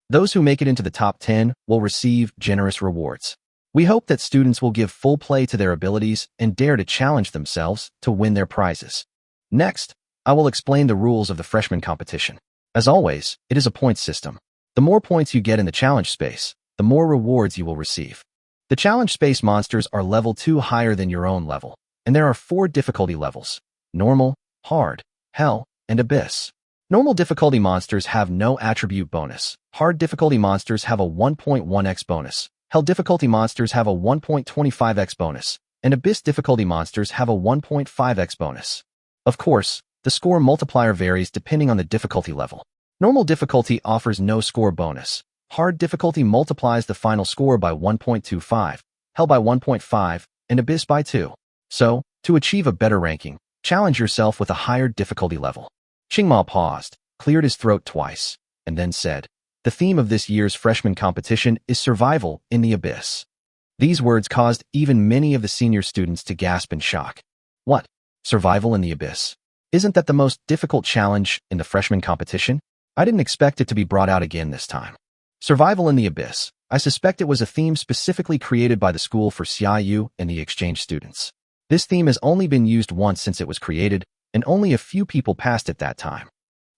Those who make it into the top 10 will receive generous rewards. We hope that students will give full play to their abilities and dare to challenge themselves to win their prizes. Next, I will explain the rules of the freshman competition. As always, it is a points system. The more points you get in the challenge space, the more rewards you will receive. The challenge space monsters are level 2 higher than your own level, and there are 4 difficulty levels: normal, hard, hell, and abyss. Normal difficulty monsters have no attribute bonus. Hard difficulty monsters have a 1.1x bonus. Hell difficulty monsters have a 1.25x bonus, and abyss difficulty monsters have a 1.5x bonus. Of course, the score multiplier varies depending on the difficulty level. Normal difficulty offers no score bonus. Hard difficulty multiplies the final score by 1.25, Hell by 1.5, and Abyss by 2. So, to achieve a better ranking, challenge yourself with a higher difficulty level. Qingma paused, cleared his throat twice, and then said, "The theme of this year's freshman competition is survival in the abyss." These words caused even many of the senior students to gasp in shock. What? Survival in the abyss? Isn't that the most difficult challenge in the freshman competition? I didn't expect it to be brought out again this time. Survival in the abyss. I suspect it was a theme specifically created by the school for Xiaoyu and the exchange students. This theme has only been used once since it was created, and only a few people passed it that time.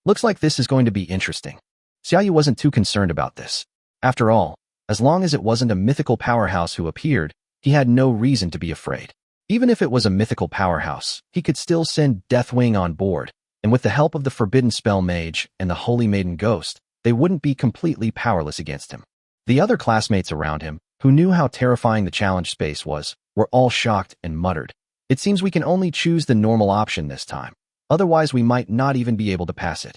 Looks like this is going to be interesting. Xiaoyu wasn't too concerned about this. After all, as long as it wasn't a mythical powerhouse who appeared, he had no reason to be afraid. Even if it was a mythical powerhouse, he could still send Deathwing on board, and with the help of the Forbidden Spell Mage and the Holy Maiden Ghost, they wouldn't be completely powerless against him. The other classmates around him, who knew how terrifying the challenge space was, were all shocked and muttered, "It seems we can only choose the normal option this time. Otherwise we might not even be able to pass it."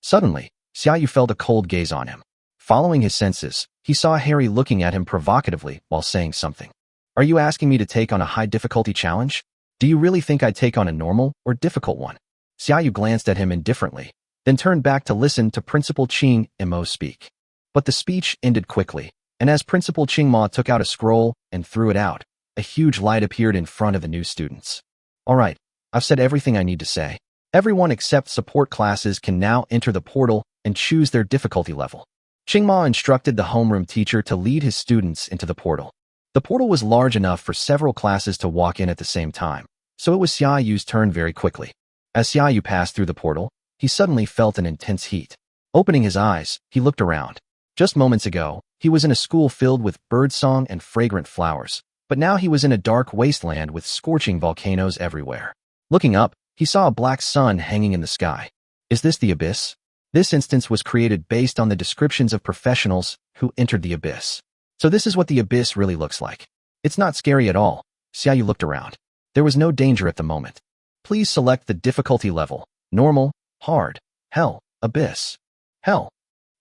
Suddenly, Xiaoyu felt a cold gaze on him. Following his senses, he saw Harry looking at him provocatively while saying something. "Are you asking me to take on a high difficulty challenge? Do you really think I'd take on a normal or difficult one?" Xiaoyu glanced at him indifferently, then turned back to listen to Principal Qingmo speak. But the speech ended quickly, and as Principal Qingma took out a scroll and threw it out, a huge light appeared in front of the new students. "All right, I've said everything I need to say. Everyone except support classes can now enter the portal and choose their difficulty level." Qingma instructed the homeroom teacher to lead his students into the portal. The portal was large enough for several classes to walk in at the same time, so it was Xiaoyu's turn very quickly. As Xiaoyu passed through the portal, he suddenly felt an intense heat. Opening his eyes, he looked around. Just moments ago, he was in a school filled with birdsong and fragrant flowers, but now he was in a dark wasteland with scorching volcanoes everywhere. Looking up, he saw a black sun hanging in the sky. Is this the abyss? This instance was created based on the descriptions of professionals who entered the abyss. So this is what the abyss really looks like. It's not scary at all. Xiaoyu looked around. There was no danger at the moment. Please select the difficulty level: normal, hard, hell, abyss. Hell.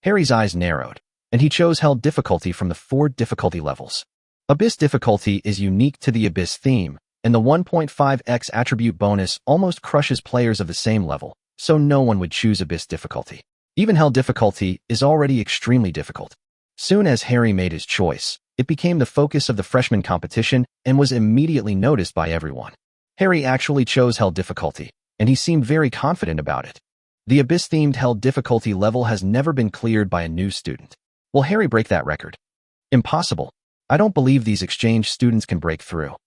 Harry's eyes narrowed, and he chose hell difficulty from the 4 difficulty levels. Abyss difficulty is unique to the abyss theme, and the 1.5x attribute bonus almost crushes players of the same level, so no one would choose abyss difficulty. Even hell difficulty is already extremely difficult. Soon as Harry made his choice, it became the focus of the freshman competition and was immediately noticed by everyone. Harry actually chose hell difficulty, and he seemed very confident about it. The abyss-themed hell difficulty level has never been cleared by a new student. Will Harry break that record? Impossible. I don't believe these exchange students can break through.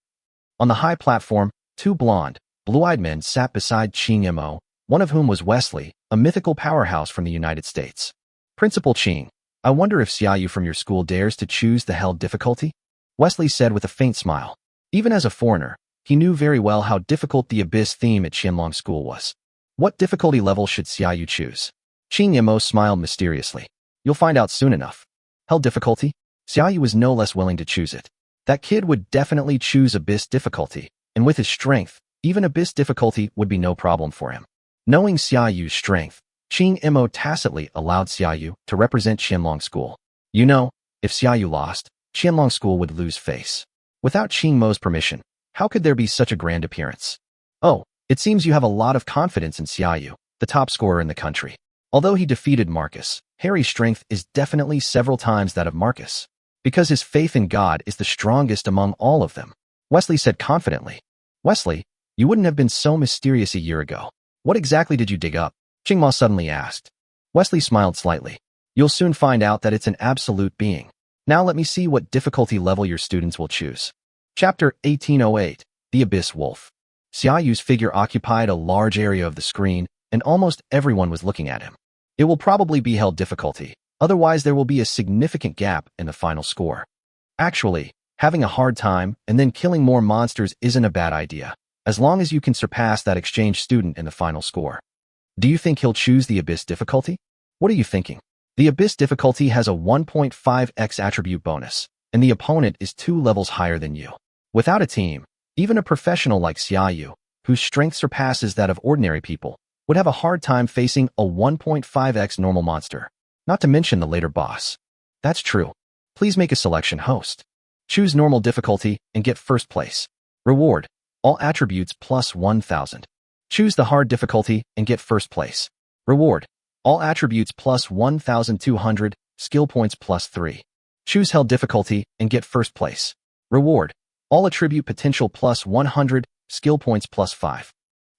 On the high platform, 2 blonde, blue-eyed men sat beside Qingmo, one of whom was Wesley, a mythical powerhouse from the United States. "Principal Qing, I wonder if Xiaoyu from your school dares to choose the hell difficulty?" Wesley said with a faint smile. Even as a foreigner, he knew very well how difficult the abyss theme at Qianlong School was. What difficulty level should Xiaoyu choose? Qingmo smiled mysteriously. "You'll find out soon enough." Hell difficulty? Xiaoyu was no less willing to choose it. That kid would definitely choose abyss difficulty, and with his strength, even abyss difficulty would be no problem for him. Knowing Xiaoyu's strength, Qingmo tacitly allowed Xiaoyu to represent Qianlong School. You know, if Xiaoyu lost, Qianlong School would lose face. Without Qingmo's permission, how could there be such a grand appearance? "Oh, it seems you have a lot of confidence in Xiaoyu, the top scorer in the country." Although he defeated Marcus, Harry's strength is definitely several times that of Marcus, because his faith in God is the strongest among all of them, Wesley said confidently. "Wesley, you wouldn't have been so mysterious a year ago. What exactly did you dig up?" Qingma suddenly asked. Wesley smiled slightly. "You'll soon find out that it's an absolute being. Now let me see what difficulty level your students will choose." Chapter 1808, The Abyss Wolf. Xiaoyu's figure occupied a large area of the screen, and almost everyone was looking at him. It will probably be hell difficulty, otherwise there will be a significant gap in the final score. Actually, having a hard time and then killing more monsters isn't a bad idea, as long as you can surpass that exchange student in the final score. Do you think he'll choose the abyss difficulty? What are you thinking? The abyss difficulty has a 1.5x attribute bonus, and the opponent is 2 levels higher than you. Without a team, even a professional like Xiaoyu, whose strength surpasses that of ordinary people, would have a hard time facing a 1.5x normal monster, not to mention the later boss. That's true. Please make a selection, host. Choose normal difficulty and get first place. Reward: all attributes plus 1,000. Choose the hard difficulty and get first place. Reward: all attributes plus 1,200, skill points plus 3. Choose hell difficulty and get first place. Reward: all attribute potential plus 100, skill points plus 5.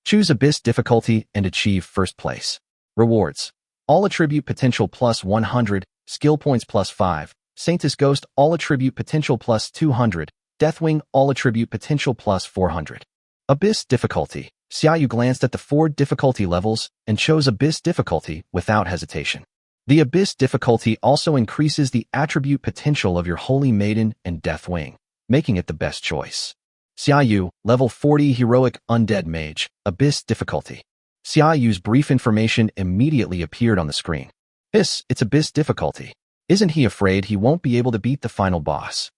Choose abyss difficulty and achieve first place. Rewards: all attribute potential plus 100, skill points plus 5. Saintus Ghost, all attribute potential plus 200. Deathwing, all attribute potential plus 400. Abyss difficulty. Xiaoyu glanced at the 4 difficulty levels and chose Abyss difficulty without hesitation. The Abyss difficulty also increases the attribute potential of your Holy Maiden and Deathwing, making it the best choice. Xiaoyu, level 40 Heroic Undead Mage, Abyss difficulty. Xiaoyu's brief information immediately appeared on the screen. It's Abyss difficulty. Isn't he afraid he won't be able to beat the final boss?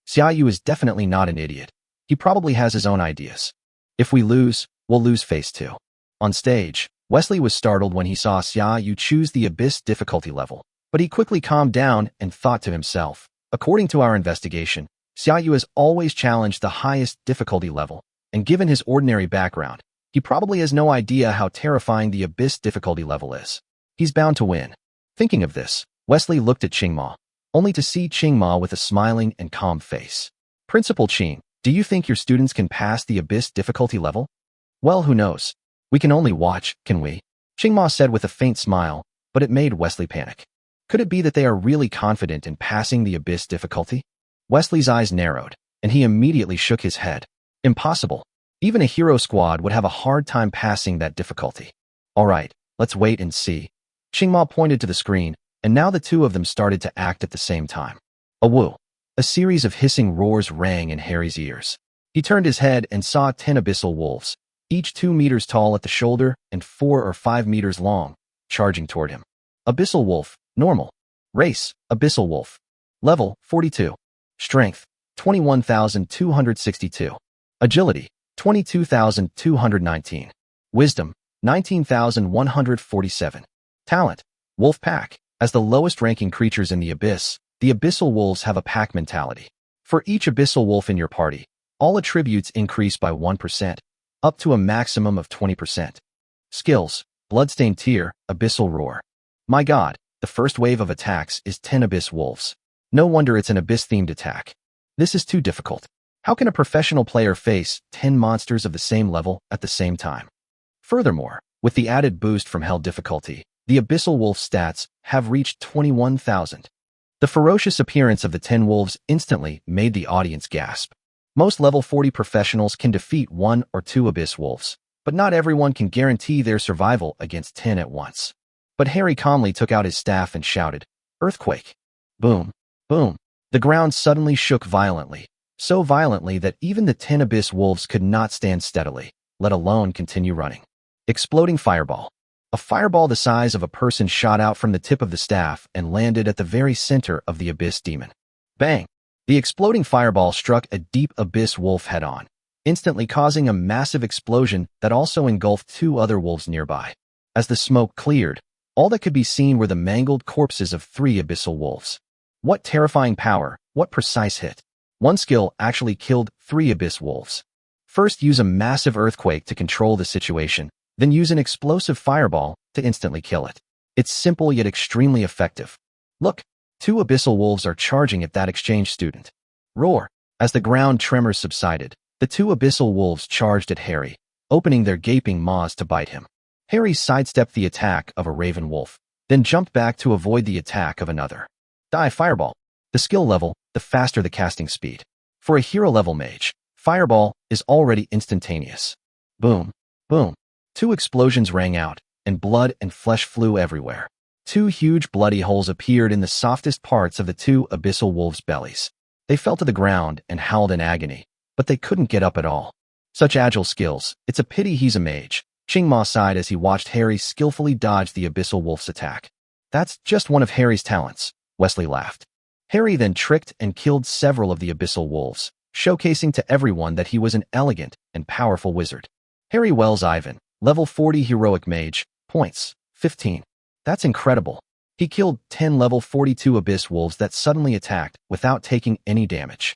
Xiaoyu is definitely not an idiot. He probably has his own ideas. If we lose, we'll lose phase 2. On stage, Wesley was startled when he saw Xiaoyu choose the Abyss difficulty level, but he quickly calmed down and thought to himself, according to our investigation, Xiaoyu has always challenged the highest difficulty level, and given his ordinary background, he probably has no idea how terrifying the Abyss difficulty level is. He's bound to win. Thinking of this, Wesley looked at Qingma, only to see Qingma with a smiling and calm face. Principal Qing, do you think your students can pass the Abyss difficulty level? Well, who knows? We can only watch, can we? Qingma said with a faint smile, but it made Wesley panic. Could it be that they are really confident in passing the Abyss difficulty? Wesley's eyes narrowed, and he immediately shook his head. Impossible. Even a hero squad would have a hard time passing that difficulty. All right, let's wait and see. Qingma pointed to the screen, and now the two of them started to act at the same time. A woo! A series of hissing roars rang in Harry's ears. He turned his head and saw 10 abyssal wolves, each 2 meters tall at the shoulder and 4 or 5 meters long, charging toward him. Abyssal wolf, normal. Race, abyssal wolf. Level, 42. Strength, 21,262. Agility, 22,219. Wisdom, 19,147. Talent, wolf pack. As the lowest-ranking creatures in the Abyss, the Abyssal Wolves have a pack mentality. For each Abyssal Wolf in your party, all attributes increase by 1%, up to a maximum of 20%. Skills: Bloodstained Tear, Abyssal Roar. My god, the first wave of attacks is 10 Abyss Wolves. No wonder it's an Abyss-themed attack. This is too difficult. How can a professional player face 10 monsters of the same level at the same time? Furthermore, with the added boost from Hell difficulty, the Abyssal Wolf stats have reached 21,000. The ferocious appearance of the 10 wolves instantly made the audience gasp. Most level 40 professionals can defeat 1 or 2 Abyss Wolves, but not everyone can guarantee their survival against 10 at once. But Harry calmly took out his staff and shouted, "Earthquake!" Boom! Boom! The ground suddenly shook violently, so violently that even the 10 Abyss Wolves could not stand steadily, let alone continue running. Exploding Fireball. A fireball the size of a person shot out from the tip of the staff and landed at the very center of the Abyss Demon. Bang! The exploding fireball struck a deep Abyss Wolf head-on, instantly causing a massive explosion that also engulfed 2 other wolves nearby. As the smoke cleared, all that could be seen were the mangled corpses of 3 Abyssal Wolves. What terrifying power, what precise hit. One skill actually killed 3 Abyss Wolves. First, use a massive earthquake to control the situation, then use an explosive fireball to instantly kill it. It's simple yet extremely effective. Look, 2 Abyssal Wolves are charging at that exchange student. Roar! As the ground tremors subsided, the 2 Abyssal Wolves charged at Harry, opening their gaping maws to bite him. Harry sidestepped the attack of a Raven Wolf, then jumped back to avoid the attack of another. Die Fireball. The skill level, the faster the casting speed. For a hero-level mage, Fireball is already instantaneous. Boom! Boom! 2 explosions rang out, and blood and flesh flew everywhere. 2 huge bloody holes appeared in the softest parts of the 2 Abyssal Wolves' bellies. They fell to the ground and howled in agony, but they couldn't get up at all. Such agile skills, it's a pity he's a mage. Qingma sighed as he watched Harry skillfully dodge the Abyssal Wolf's attack. That's just one of Harry's talents, Wesley laughed. Harry then tricked and killed several of the Abyssal Wolves, showcasing to everyone that he was an elegant and powerful wizard. Harry Wells Ivan, Level 40 Heroic Mage. Points. 15. That's incredible. He killed 10 level 42 Abyss Wolves that suddenly attacked without taking any damage.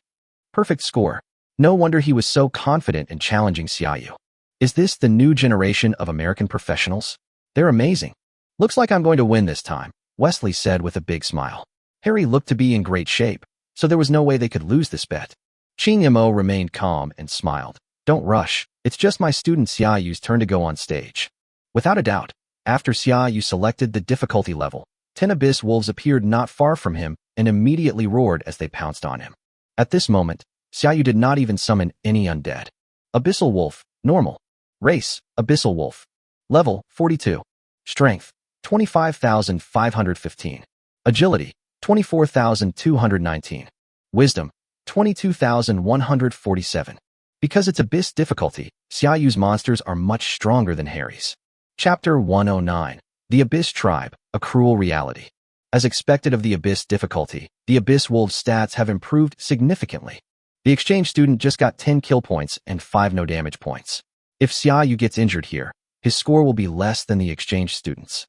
Perfect score. No wonder he was so confident in challenging Xiaoyu. Is this the new generation of American professionals? They're amazing. Looks like I'm going to win this time, Wesley said with a big smile. Harry looked to be in great shape, so there was no way they could lose this bet. Qin Yamo remained calm and smiled. Don't rush. It's just my student Xiaoyu's turn to go on stage. Without a doubt, after Xiaoyu selected the difficulty level, 10 Abyss Wolves appeared not far from him and immediately roared as they pounced on him. At this moment, Xiaoyu did not even summon any undead. Abyssal Wolf, normal. Race, Abyssal Wolf. Level, 42. Strength, 25,515. Agility, 24,219. Wisdom, 22,147. Because it's Abyss difficulty, Xiaoyu's monsters are much stronger than Harry's. Chapter 109. The Abyss Tribe, A Cruel Reality. As expected of the Abyss difficulty, the Abyss Wolves' stats have improved significantly. The exchange student just got 10 kill points and 5 no damage points. If Xiaoyu gets injured here, his score will be less than the exchange student's.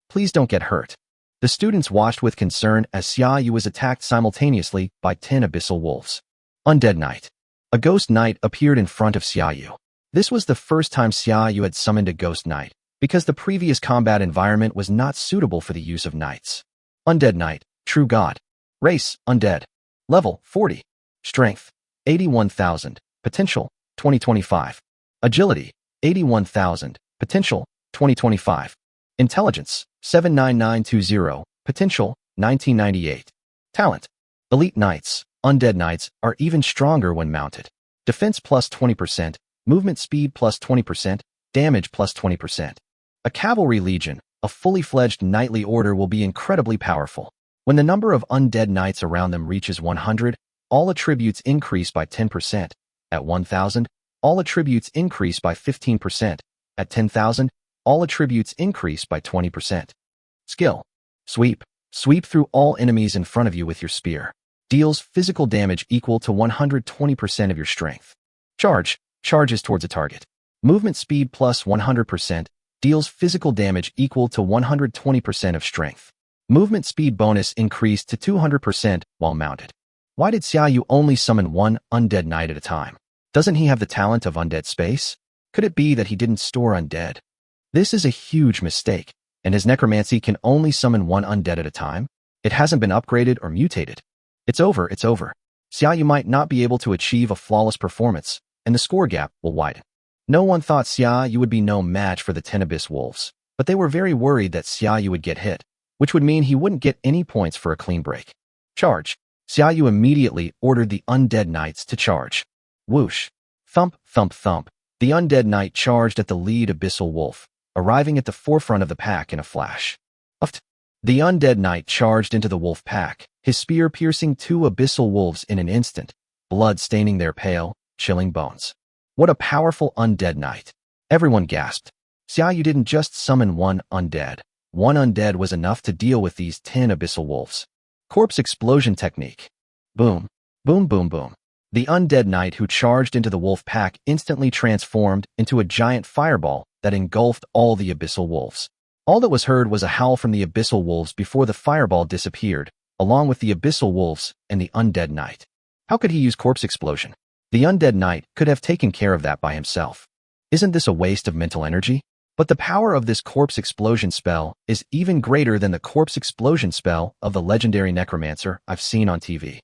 Please don't get hurt. The students watched with concern as Xiaoyu was attacked simultaneously by 10 Abyssal Wolves. Undead Knight. A Ghost Knight appeared in front of Xiaoyu. This was the first time Xiaoyu had summoned a Ghost Knight, because the previous combat environment was not suitable for the use of knights. Undead Knight, True God. Race, Undead. Level, 40. Strength, 81,000. Potential, 2025. Agility, 81,000. Potential, 2025. Intelligence, 79920. Potential, 1998. Talent. Elite Knights, Undead Knights are even stronger when mounted. Defense plus 20%, movement speed plus 20%, damage plus 20%. A Cavalry Legion, a fully fledged knightly order, will be incredibly powerful. When the number of undead knights around them reaches 100, all attributes increase by 10%. At 1,000, all attributes increase by 15%. At 10,000, all attributes increase by 20%. Skill. Sweep. Sweep through all enemies in front of you with your spear. Deals physical damage equal to 120% of your strength. Charge. Charges towards a target. Movement speed plus 100%. Deals physical damage equal to 120% of strength. Movement speed bonus increased to 200% while mounted. Why did Xiaoyu only summon one undead knight at a time? Doesn't he have the talent of undead space? Could it be that he didn't store undead? This is a huge mistake, and his necromancy can only summon one undead at a time. It hasn't been upgraded or mutated. It's over. Xiaoyu might not be able to achieve a flawless performance, and the score gap will widen. No one thought Xiaoyu would be no match for the 10 Abyss Wolves, but they were very worried that Xiaoyu would get hit, which would mean he wouldn't get any points for a clean break. Charge. Xiaoyu immediately ordered the undead knights to charge. Whoosh. Thump, thump, thump. The undead knight charged at the lead Abyssal Wolf, arriving at the forefront of the pack in a flash. Uft. The undead knight charged into the wolf pack, his spear piercing 2 Abyssal Wolves in an instant, blood staining their pale, chilling bones. What a powerful undead knight. Everyone gasped. Xiaoyu didn't just summon one undead. One undead was enough to deal with these 10 Abyssal Wolves. Corpse Explosion Technique. Boom. Boom, boom, boom. The undead knight who charged into the wolf pack instantly transformed into a giant fireball that engulfed all the Abyssal Wolves. All that was heard was a howl from the Abyssal Wolves before the fireball disappeared, along with the Abyssal Wolves and the undead knight. How could he use Corpse Explosion? The undead knight could have taken care of that by himself. Isn't this a waste of mental energy? But the power of this Corpse Explosion spell is even greater than the Corpse Explosion spell of the legendary necromancer I've seen on TV.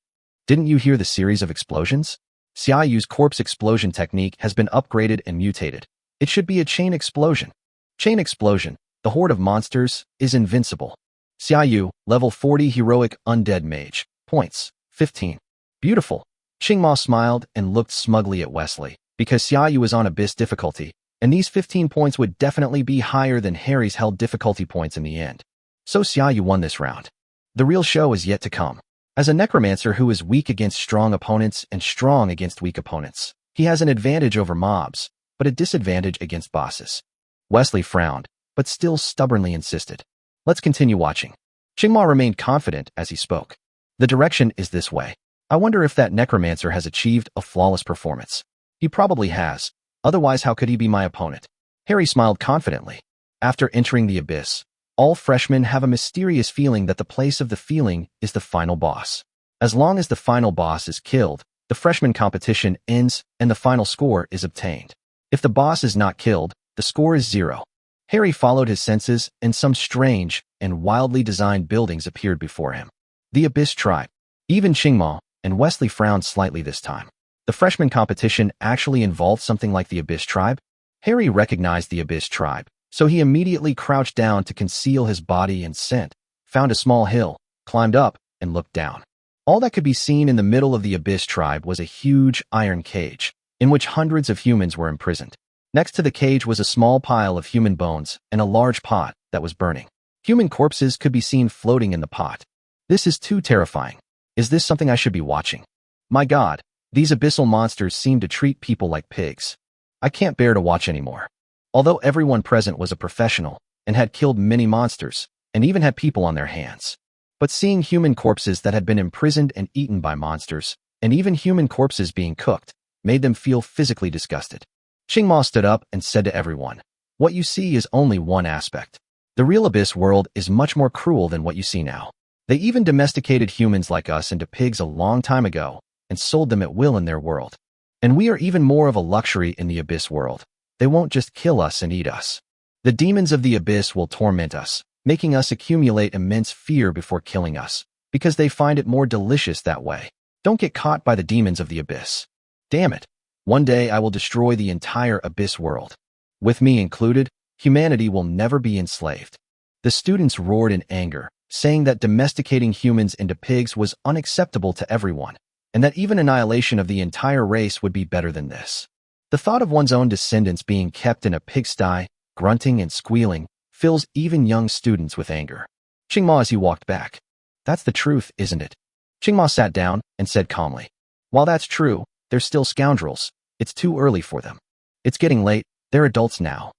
Didn't you hear the series of explosions? Xiaoyu's Corpse Explosion technique has been upgraded and mutated. It should be a Chain Explosion. Chain Explosion, the horde of monsters, is invincible. Xiaoyu, level 40 Heroic Undead Mage. Points, 15. Beautiful. Qingma smiled and looked smugly at Wesley, because Xiaoyu was on Abyss difficulty, and these 15 points would definitely be higher than Harry's held difficulty points in the end. So Xiaoyu won this round. The real show is yet to come. As a necromancer who is weak against strong opponents and strong against weak opponents, he has an advantage over mobs, but a disadvantage against bosses. Wesley frowned, but still stubbornly insisted. Let's continue watching. Qingma remained confident as he spoke. The direction is this way. I wonder if that necromancer has achieved a flawless performance. He probably has. Otherwise, how could he be my opponent? Harry smiled confidently. After entering the abyss, all freshmen have a mysterious feeling that the place of the feeling is the final boss. As long as the final boss is killed, the freshman competition ends and the final score is obtained. If the boss is not killed, the score is 0. Harry followed his senses and some strange and wildly designed buildings appeared before him. The Abyss Tribe. Even Qingma and Wesley frowned slightly this time. The freshman competition actually involved something like the Abyss Tribe? Harry recognized the Abyss Tribe, so he immediately crouched down to conceal his body and scent, found a small hill, climbed up, and looked down. All that could be seen in the middle of the Abyss Tribe was a huge iron cage, in which hundreds of humans were imprisoned. Next to the cage was a small pile of human bones and a large pot that was burning. Human corpses could be seen floating in the pot. This is too terrifying. Is this something I should be watching? My God, these abyssal monsters seem to treat people like pigs. I can't bear to watch anymore. Although everyone present was a professional and had killed many monsters and even had people on their hands. But seeing human corpses that had been imprisoned and eaten by monsters, and even human corpses being cooked, made them feel physically disgusted. Qingma stood up and said to everyone, "What you see is only one aspect. The real abyss world is much more cruel than what you see now. They even domesticated humans like us into pigs a long time ago and sold them at will in their world. And we are even more of a luxury in the abyss world. They won't just kill us and eat us. The demons of the abyss will torment us, making us accumulate immense fear before killing us, because they find it more delicious that way. Don't get caught by the demons of the abyss. Damn it. One day I will destroy the entire abyss world. With me included, humanity will never be enslaved." The students roared in anger, saying that domesticating humans into pigs was unacceptable to everyone, and that even annihilation of the entire race would be better than this. The thought of one's own descendants being kept in a pigsty, grunting and squealing, fills even young students with anger. Qingma as he walked back. "That's the truth, isn't it?" Qingma sat down and said calmly, "While that's true, they're still scoundrels. It's too early for them. It's getting late, they're adults now."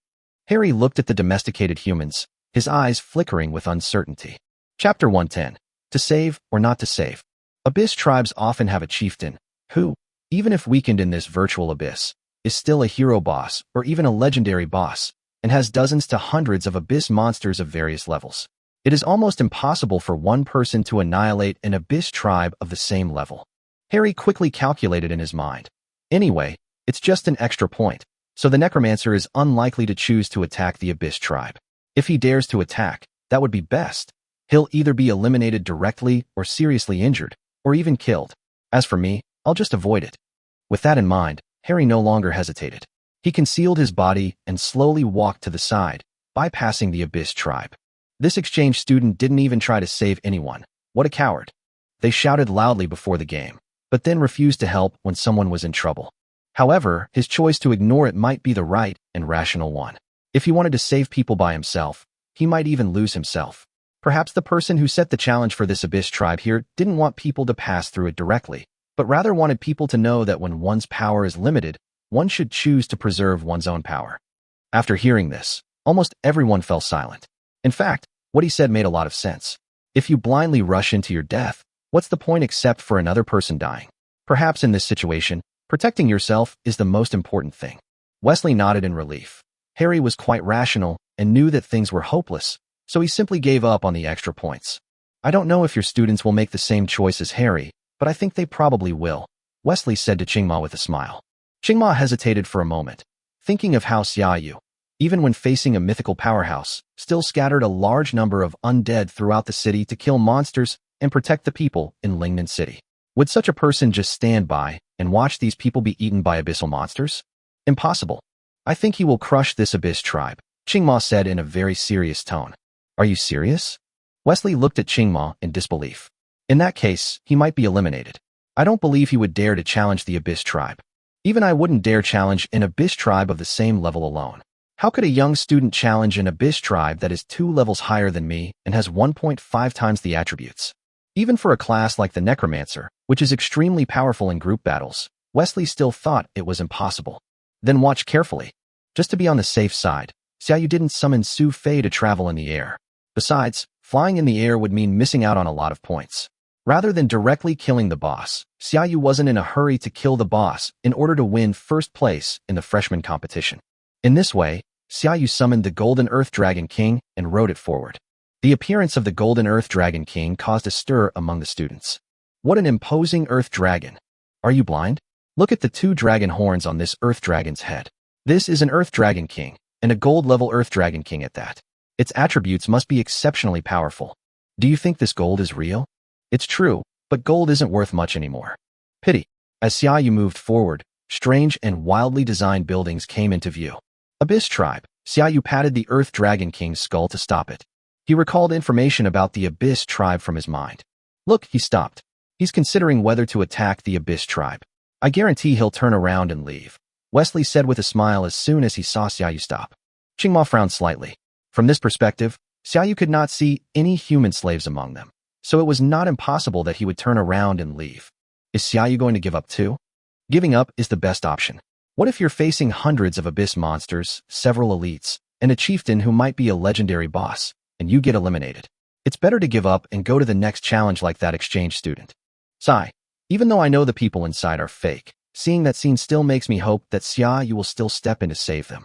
Harry looked at the domesticated humans, his eyes flickering with uncertainty. Chapter 110. To save or not to save. Abyss tribes often have a chieftain, who, even if weakened in this virtual abyss, is still a hero boss or even a legendary boss, and has dozens to hundreds of abyss monsters of various levels. It is almost impossible for one person to annihilate an abyss tribe of the same level. Harry quickly calculated in his mind. Anyway, it's just an extra point, so the necromancer is unlikely to choose to attack the abyss tribe. If he dares to attack, that would be best. He'll either be eliminated directly or seriously injured, or even killed. As for me, I'll just avoid it. With that in mind, Harry no longer hesitated. He concealed his body and slowly walked to the side, bypassing the abyss tribe. This exchange student didn't even try to save anyone. What a coward. They shouted loudly before the game, but then refused to help when someone was in trouble. However, his choice to ignore it might be the right and rational one. If he wanted to save people by himself, he might even lose himself. Perhaps the person who set the challenge for this abyss tribe here didn't want people to pass through it directly, but rather wanted people to know that when one's power is limited, one should choose to preserve one's own power. After hearing this, almost everyone fell silent. In fact, what he said made a lot of sense. If you blindly rush into your death, what's the point except for another person dying? Perhaps in this situation, protecting yourself is the most important thing. Wesley nodded in relief. Harry was quite rational and knew that things were hopeless, so he simply gave up on the extra points. "I don't know if your students will make the same choice as Harry, but I think they probably will," Wesley said to Qingma with a smile. Qingma hesitated for a moment, thinking of how Xiaoyu, even when facing a mythical powerhouse, still scattered a large number of undead throughout the city to kill monsters and protect the people in Lingnan City. Would such a person just stand by and watch these people be eaten by abyssal monsters? Impossible. "I think he will crush this abyss tribe," Qingma said in a very serious tone. "Are you serious?" Wesley looked at Qingma in disbelief. "In that case, he might be eliminated. I don't believe he would dare to challenge the abyss tribe. Even I wouldn't dare challenge an abyss tribe of the same level alone. How could a young student challenge an abyss tribe that is 2 levels higher than me and has 1.5 times the attributes? Even for a class like the Necromancer, which is extremely powerful in group battles, Wesley still thought it was impossible. Then watch carefully. Just to be on the safe side, Xiaoyu didn't summon Su Fei to travel in the air. Besides, flying in the air would mean missing out on a lot of points. Rather than directly killing the boss, Xiaoyu wasn't in a hurry to kill the boss in order to win first place in the freshman competition. In this way, Xiaoyu summoned the Golden Earth Dragon King and rode it forward. The appearance of the Golden Earth Dragon King caused a stir among the students. What an imposing Earth Dragon! Are you blind? Look at the two dragon horns on this Earth Dragon's head. This is an Earth Dragon King, and a gold-level Earth Dragon King at that. Its attributes must be exceptionally powerful. Do you think this gold is real? It's true, but gold isn't worth much anymore. Pity. As Xiaoyu moved forward, strange and wildly designed buildings came into view. Abyss Tribe. Xiaoyu patted the Earth Dragon King's skull to stop it. He recalled information about the Abyss Tribe from his mind. Look, he stopped. He's considering whether to attack the Abyss Tribe. I guarantee he'll turn around and leave, Wesley said with a smile as soon as he saw Xiaoyu stop. Qingma frowned slightly. From this perspective, Xiaoyu could not see any human slaves among them, so it was not impossible that he would turn around and leave. Is Xiaoyu going to give up too? Giving up is the best option. What if you're facing hundreds of abyss monsters, several elites, and a chieftain who might be a legendary boss, and you get eliminated? It's better to give up and go to the next challenge like that exchange student. Sigh. Even though I know the people inside are fake, seeing that scene still makes me hope that Xiaoyu will still step in to save them.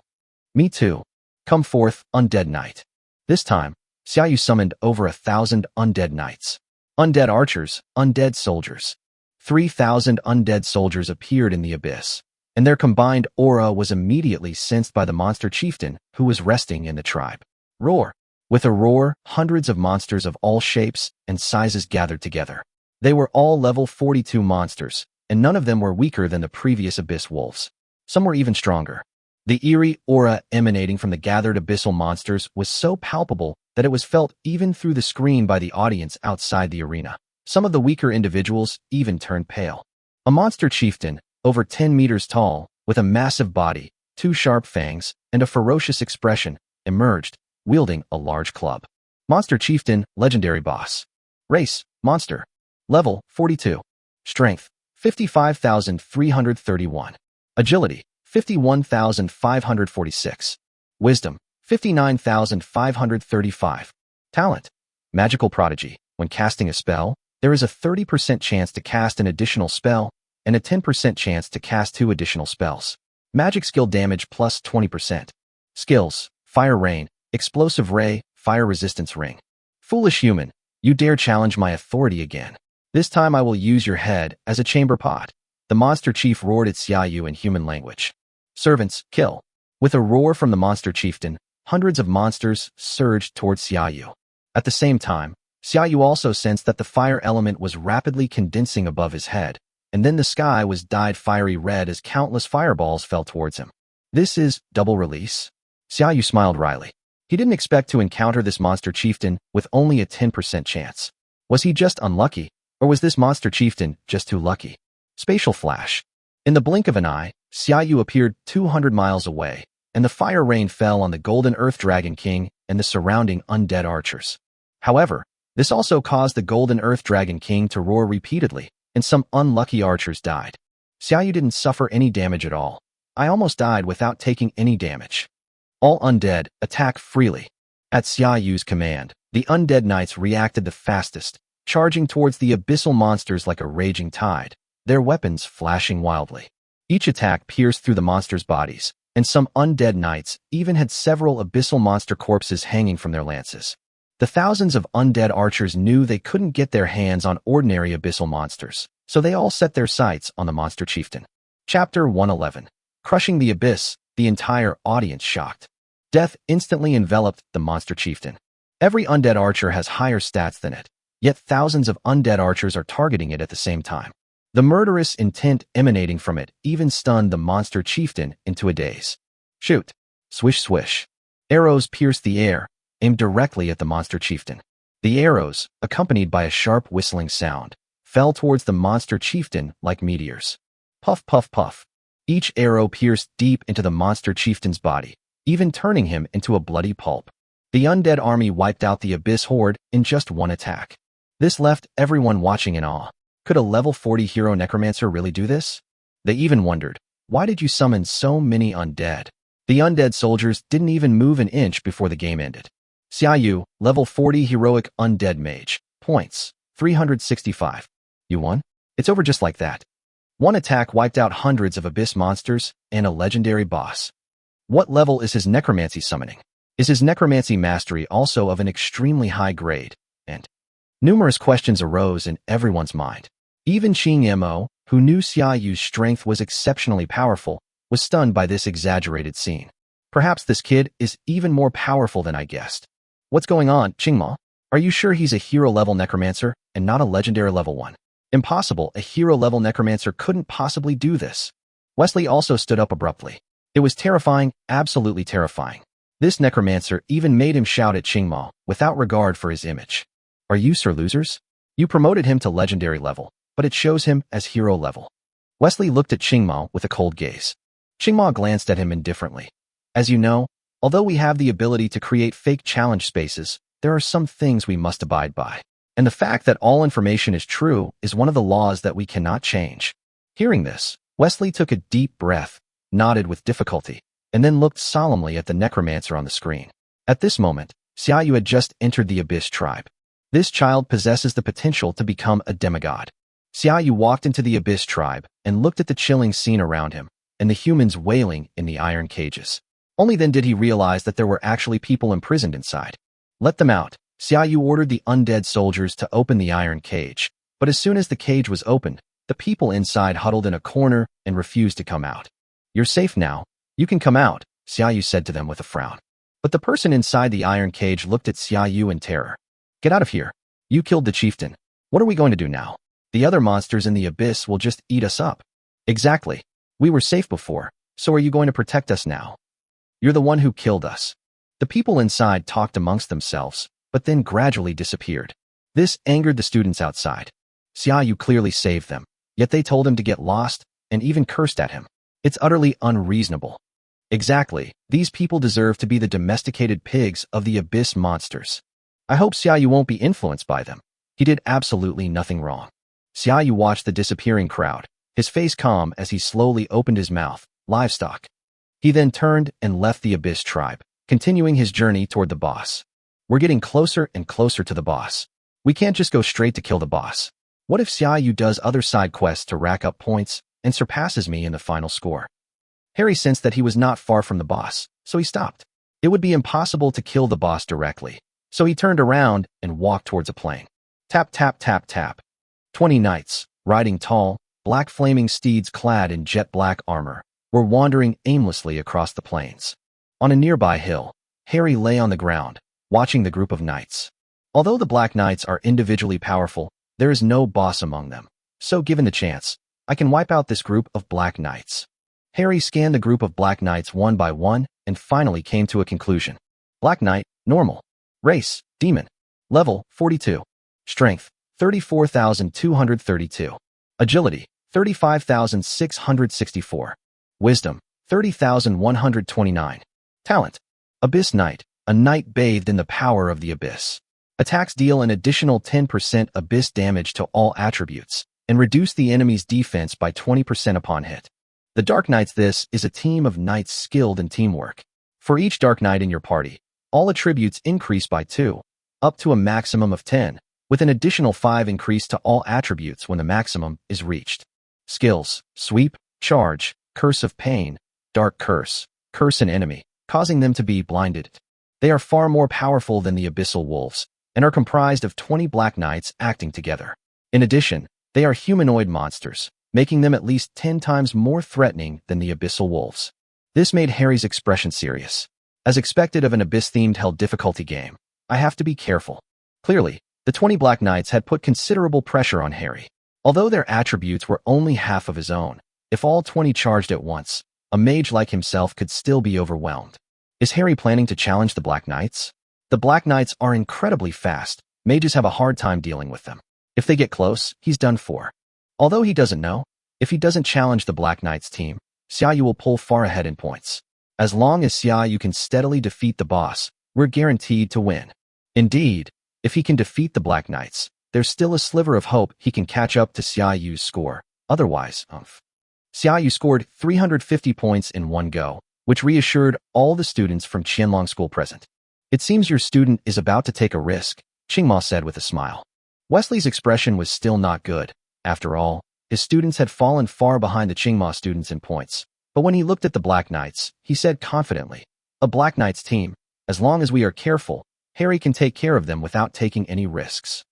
Me too. Come forth, undead knight. This time, Xiaoyu summoned over 1,000 undead knights. Undead archers, undead soldiers. 3,000 undead soldiers appeared in the abyss, and their combined aura was immediately sensed by the monster chieftain who was resting in the tribe. Roar. With a roar, hundreds of monsters of all shapes and sizes gathered together. They were all level 42 monsters, and none of them were weaker than the previous abyss wolves. Some were even stronger. The eerie aura emanating from the gathered abyssal monsters was so palpable that it was felt even through the screen by the audience outside the arena. Some of the weaker individuals even turned pale. A monster chieftain, over 10 meters tall, with a massive body, 2 sharp fangs, and a ferocious expression, emerged, wielding a large club. Monster chieftain, legendary boss. Race, monster. Level, 42. Strength, 55,331. Agility, 51,546. Wisdom, 59,535. Talent, magical prodigy. When casting a spell, there is a 30% chance to cast an additional spell and a 10% chance to cast 2 additional spells. Magic skill damage plus 20%. Skills, Fire Rain, Explosive Ray, Fire Resistance Ring. Foolish human, you dare challenge my authority again. This time I will use your head as a chamber pot. The monster chief roared at Xiaoyu in human language. Servants, kill. With a roar from the monster chieftain, hundreds of monsters surged towards Xiaoyu. At the same time, Xiaoyu also sensed that the fire element was rapidly condensing above his head, and then the sky was dyed fiery red as countless fireballs fell towards him. This is double release? Xiaoyu smiled wryly. He didn't expect to encounter this monster chieftain with only a 10% chance. Was he just unlucky, or was this monster chieftain just too lucky? Spatial flash. In the blink of an eye, Xiaoyu appeared 200 miles away, and the fire rain fell on the Golden Earth Dragon King and the surrounding undead archers. However, this also caused the Golden Earth Dragon King to roar repeatedly, and some unlucky archers died. Xiaoyu didn't suffer any damage at all. I almost died without taking any damage. All undead, attack freely. At Xiaoyu's command, the undead knights reacted the fastest, charging towards the abyssal monsters like a raging tide, their weapons flashing wildly. Each attack pierced through the monsters' bodies, and some undead knights even had several abyssal monster corpses hanging from their lances. The thousands of undead archers knew they couldn't get their hands on ordinary abyssal monsters, so they all set their sights on the monster chieftain. Chapter 111. Crushing the abyss, the entire audience shocked. Death instantly enveloped the monster chieftain. Every undead archer has higher stats than it, yet thousands of undead archers are targeting it at the same time. The murderous intent emanating from it even stunned the monster chieftain into a daze. Shoot! Swish swish. Arrows pierced the air, aimed directly at the monster chieftain. The arrows, accompanied by a sharp whistling sound, fell towards the monster chieftain like meteors. Puff puff puff. Each arrow pierced deep into the monster chieftain's body, even turning him into a bloody pulp. The undead army wiped out the abyss horde in just one attack. This left everyone watching in awe. Could a level 40 hero necromancer really do this? They even wondered, why did you summon so many undead? The undead soldiers didn't even move an inch before the game ended. Xiaoyu, level 40 heroic undead mage. Points, 365. You won? It's over just like that. One attack wiped out hundreds of abyss monsters and a legendary boss. What level is his necromancy summoning? Is his necromancy mastery also of an extremely high grade? And numerous questions arose in everyone's mind. Even Qing Mo, who knew Xia Yu's strength was exceptionally powerful, was stunned by this exaggerated scene. Perhaps this kid is even more powerful than I guessed. What's going on, Qingma? Are you sure he's a hero-level necromancer and not a legendary level one? Impossible, a hero-level necromancer couldn't possibly do this. Wesley also stood up abruptly. It was terrifying, absolutely terrifying. This necromancer even made him shout at Qingma without regard for his image. Are you Sir Losers? You promoted him to legendary level, but it shows him as hero level. Wesley looked at Qingma with a cold gaze. Qingma glanced at him indifferently. As you know, although we have the ability to create fake challenge spaces, there are some things we must abide by. And the fact that all information is true is one of the laws that we cannot change. Hearing this, Wesley took a deep breath, nodded with difficulty, and then looked solemnly at the necromancer on the screen. At this moment, Xia Yu had just entered the Abyss tribe. This child possesses the potential to become a demigod. Xia Yu walked into the Abyss tribe and looked at the chilling scene around him and the humans wailing in the iron cages. Only then did he realize that there were actually people imprisoned inside. Let them out. Xia Yu ordered the undead soldiers to open the iron cage, but as soon as the cage was opened, the people inside huddled in a corner and refused to come out. You're safe now. You can come out, Xia Yu said to them with a frown. But the person inside the iron cage looked at Xia Yu in terror. Get out of here. You killed the chieftain. What are we going to do now? The other monsters in the abyss will just eat us up. Exactly. We were safe before, so are you going to protect us now? You're the one who killed us. The people inside talked amongst themselves, but then gradually disappeared. This angered the students outside. Xia Yu clearly saved them, yet they told him to get lost and even cursed at him. It's utterly unreasonable. Exactly, these people deserve to be the domesticated pigs of the abyss monsters. I hope Xia Yu won't be influenced by them. He did absolutely nothing wrong. Xia Yu watched the disappearing crowd, his face calm as he slowly opened his mouth, livestock. He then turned and left the Abyss tribe, continuing his journey toward the boss. We're getting closer and closer to the boss. We can't just go straight to kill the boss. What if Xia Yu does other side quests to rack up points and surpasses me in the final score? Harry sensed that he was not far from the boss, so he stopped. It would be impossible to kill the boss directly, so he turned around and walked towards a plane. Tap, tap, tap, tap. 20 knights, riding tall, black flaming steeds clad in jet black armor, were wandering aimlessly across the plains. On a nearby hill, Harry lay on the ground, watching the group of knights. Although the Black Knights are individually powerful, there is no boss among them, so given the chance, I can wipe out this group of Black Knights. Harry scanned the group of Black Knights one by one and finally came to a conclusion. Black Knight, normal. Race, demon. Level, 42. Strength, 34,232. Agility, 35,664. Wisdom, 30,129. Talent, Abyss Knight, a knight bathed in the power of the Abyss. Attacks deal an additional 10% Abyss damage to all attributes and reduce the enemy's defense by 20% upon hit. The Dark Knights. This is a team of knights skilled in teamwork. For each Dark Knight in your party, all attributes increase by 2, up to a maximum of 10, with an additional 5 increase to all attributes when the maximum is reached. Skills, Sweep, Charge, Curse of Pain, Dark Curse, curse an enemy, causing them to be blinded. They are far more powerful than the Abyssal Wolves, and are comprised of 20 Black Knights acting together. In addition, they are humanoid monsters, making them at least 10 times more threatening than the Abyssal Wolves. This made Harry's expression serious. As expected of an Abyss-themed hell difficulty game, I have to be careful. Clearly, the 20 Black Knights had put considerable pressure on Harry. Although their attributes were only half of his own, if all 20 charged at once, a mage like himself could still be overwhelmed. Is Harry planning to challenge the Black Knights? The Black Knights are incredibly fast. Mages have a hard time dealing with them. If they get close, he's done for. Although he doesn't know, if he doesn't challenge the Black Knights team, Xia Yu will pull far ahead in points. As long as Xia Yu can steadily defeat the boss, we're guaranteed to win. Indeed, if he can defeat the Black Knights, there's still a sliver of hope he can catch up to Xia Yu's score. Otherwise, Xia Yu scored 350 points in one go, which reassured all the students from Qianlong School present. It seems your student is about to take a risk, Qingma said with a smile. Wesley's expression was still not good. After all, his students had fallen far behind the Qingma students in points, But when he looked at the Black Knights, he said confidently, "A Black Knights team, as long as we are careful, Harry can take care of them without taking any risks."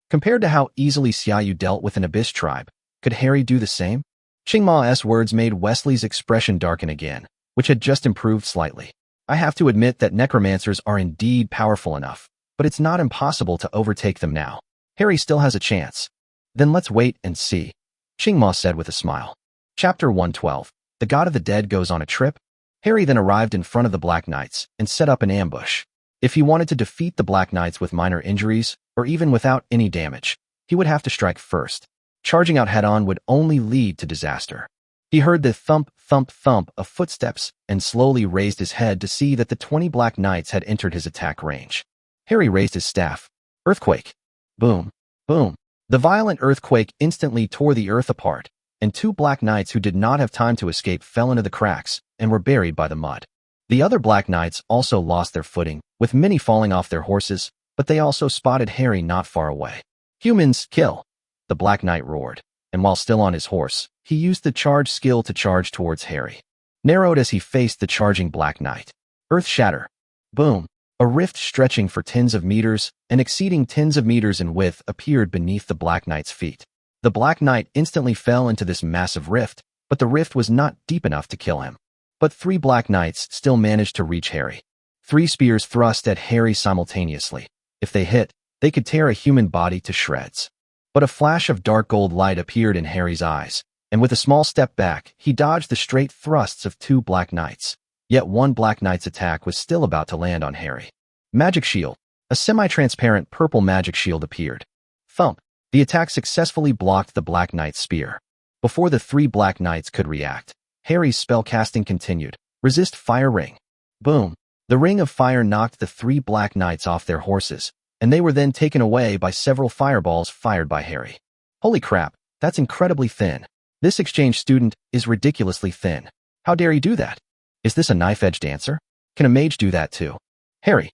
Compared to how easily Xiaoyu dealt with an Abyss tribe, could Harry do the same? Qingma's words made Wesley's expression darken again, which had just improved slightly. "I have to admit that necromancers are indeed powerful enough, but it's not impossible to overtake them now. Harry still has a chance." "Then let's wait and see," Qingma said with a smile. Chapter 112. The God of the Dead goes on a trip. Harry then arrived in front of the Black Knights and set up an ambush. If he wanted to defeat the Black Knights with minor injuries, or even without any damage, he would have to strike first. Charging out head-on would only lead to disaster. He heard the thump, thump, thump of footsteps and slowly raised his head to see that the 20 Black Knights had entered his attack range. Harry raised his staff. Earthquake. Boom. Boom. The violent earthquake instantly tore the earth apart, and 2 Black Knights who did not have time to escape fell into the cracks and were buried by the mud. The other Black Knights also lost their footing, with many falling off their horses, but they also spotted Harry not far away. "Humans, kill!" the Black Knight roared, and while still on his horse, he used the charge skill to charge towards Harry. Narrowed as he faced the charging Black Knight. Earth shatter. Boom. A rift stretching for tens of meters and exceeding tens of meters in width appeared beneath the Black Knight's feet. The Black Knight instantly fell into this massive rift, but the rift was not deep enough to kill him. But 3 Black Knights still managed to reach Harry. 3 spears thrust at Harry simultaneously. If they hit, they could tear a human body to shreds. But a flash of dark gold light appeared in Harry's eyes, and with a small step back, he dodged the straight thrusts of 2 Black Knights. Yet 1 Black Knight's attack was still about to land on Harry. Magic shield. A semi-transparent purple magic shield appeared. Thump. The attack successfully blocked the Black Knight's spear. Before the 3 Black Knights could react, Harry's spellcasting continued. Resist fire ring. Boom. The ring of fire knocked the 3 Black Knights off their horses, and they were then taken away by several fireballs fired by Harry. Holy crap, that's incredibly thin. This exchange student is ridiculously thin. How dare he do that? Is this a knife-edged answer? Can a mage do that too? Harry.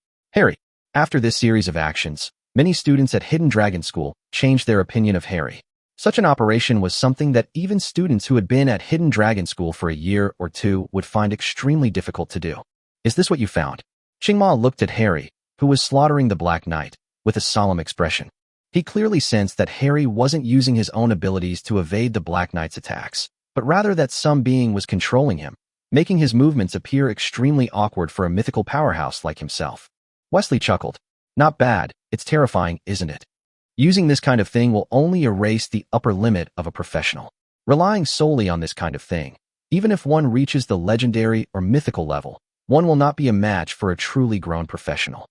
After this series of actions, many students at Hidden Dragon School changed their opinion of Harry. Such an operation was something that even students who had been at Hidden Dragon School for a year or 2 would find extremely difficult to do. Is this what you found? Qingma looked at Harry, who was slaughtering the Black Knight, with a solemn expression. He clearly sensed that Harry wasn't using his own abilities to evade the Black Knight's attacks, but rather that some being was controlling him, making his movements appear extremely awkward for a mythical powerhouse like himself. Wesley chuckled. Not bad, it's terrifying, isn't it? Using this kind of thing will only erase the upper limit of a professional. Relying solely on this kind of thing, even if one reaches the legendary or mythical level, one will not be a match for a truly grown professional.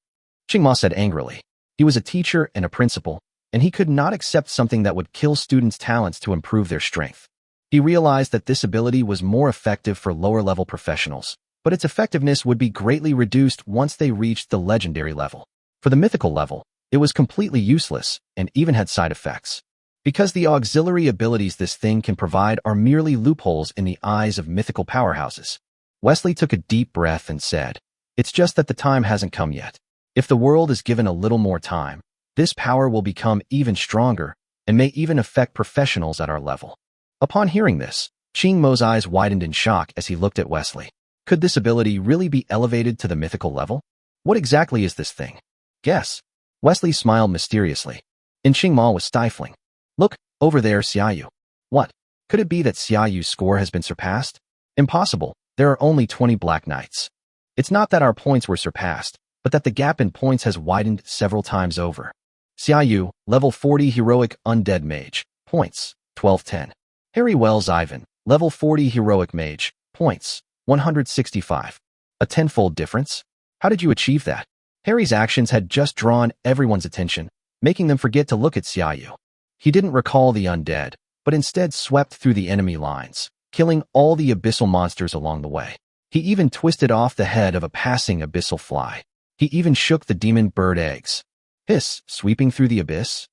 Qingma said angrily. He was a teacher and a principal, and he could not accept something that would kill students' talents to improve their strength. He realized that this ability was more effective for lower-level professionals, but its effectiveness would be greatly reduced once they reached the legendary level. For the mythical level, it was completely useless and even had side effects. Because the auxiliary abilities this thing can provide are merely loopholes in the eyes of mythical powerhouses. Wesley took a deep breath and said, "It's just that the time hasn't come yet. If the world is given a little more time, this power will become even stronger and may even affect professionals at our level." Upon hearing this, Qingma's eyes widened in shock as he looked at Wesley. Could this ability really be elevated to the mythical level? What exactly is this thing? Guess. Wesley smiled mysteriously. And Qingma was stifling. Look, over there, Xiaoyu. What? Could it be that Xiaoyu's score has been surpassed? Impossible. There are only 20 Black Knights. It's not that our points were surpassed, but that the gap in points has widened several times over. Xiaoyu, level 40 Heroic Undead Mage. Points, 1210. Harry Wells Ivan, level 40 Heroic Mage. Points, 165. A tenfold difference? How did you achieve that? Harry's actions had just drawn everyone's attention, making them forget to look at Xiaoyu. He didn't recall the undead, but instead swept through the enemy lines, killing all the abyssal monsters along the way. He even twisted off the head of a passing abyssal fly. He even shook the demon bird eggs. Hiss, sweeping through the abyss?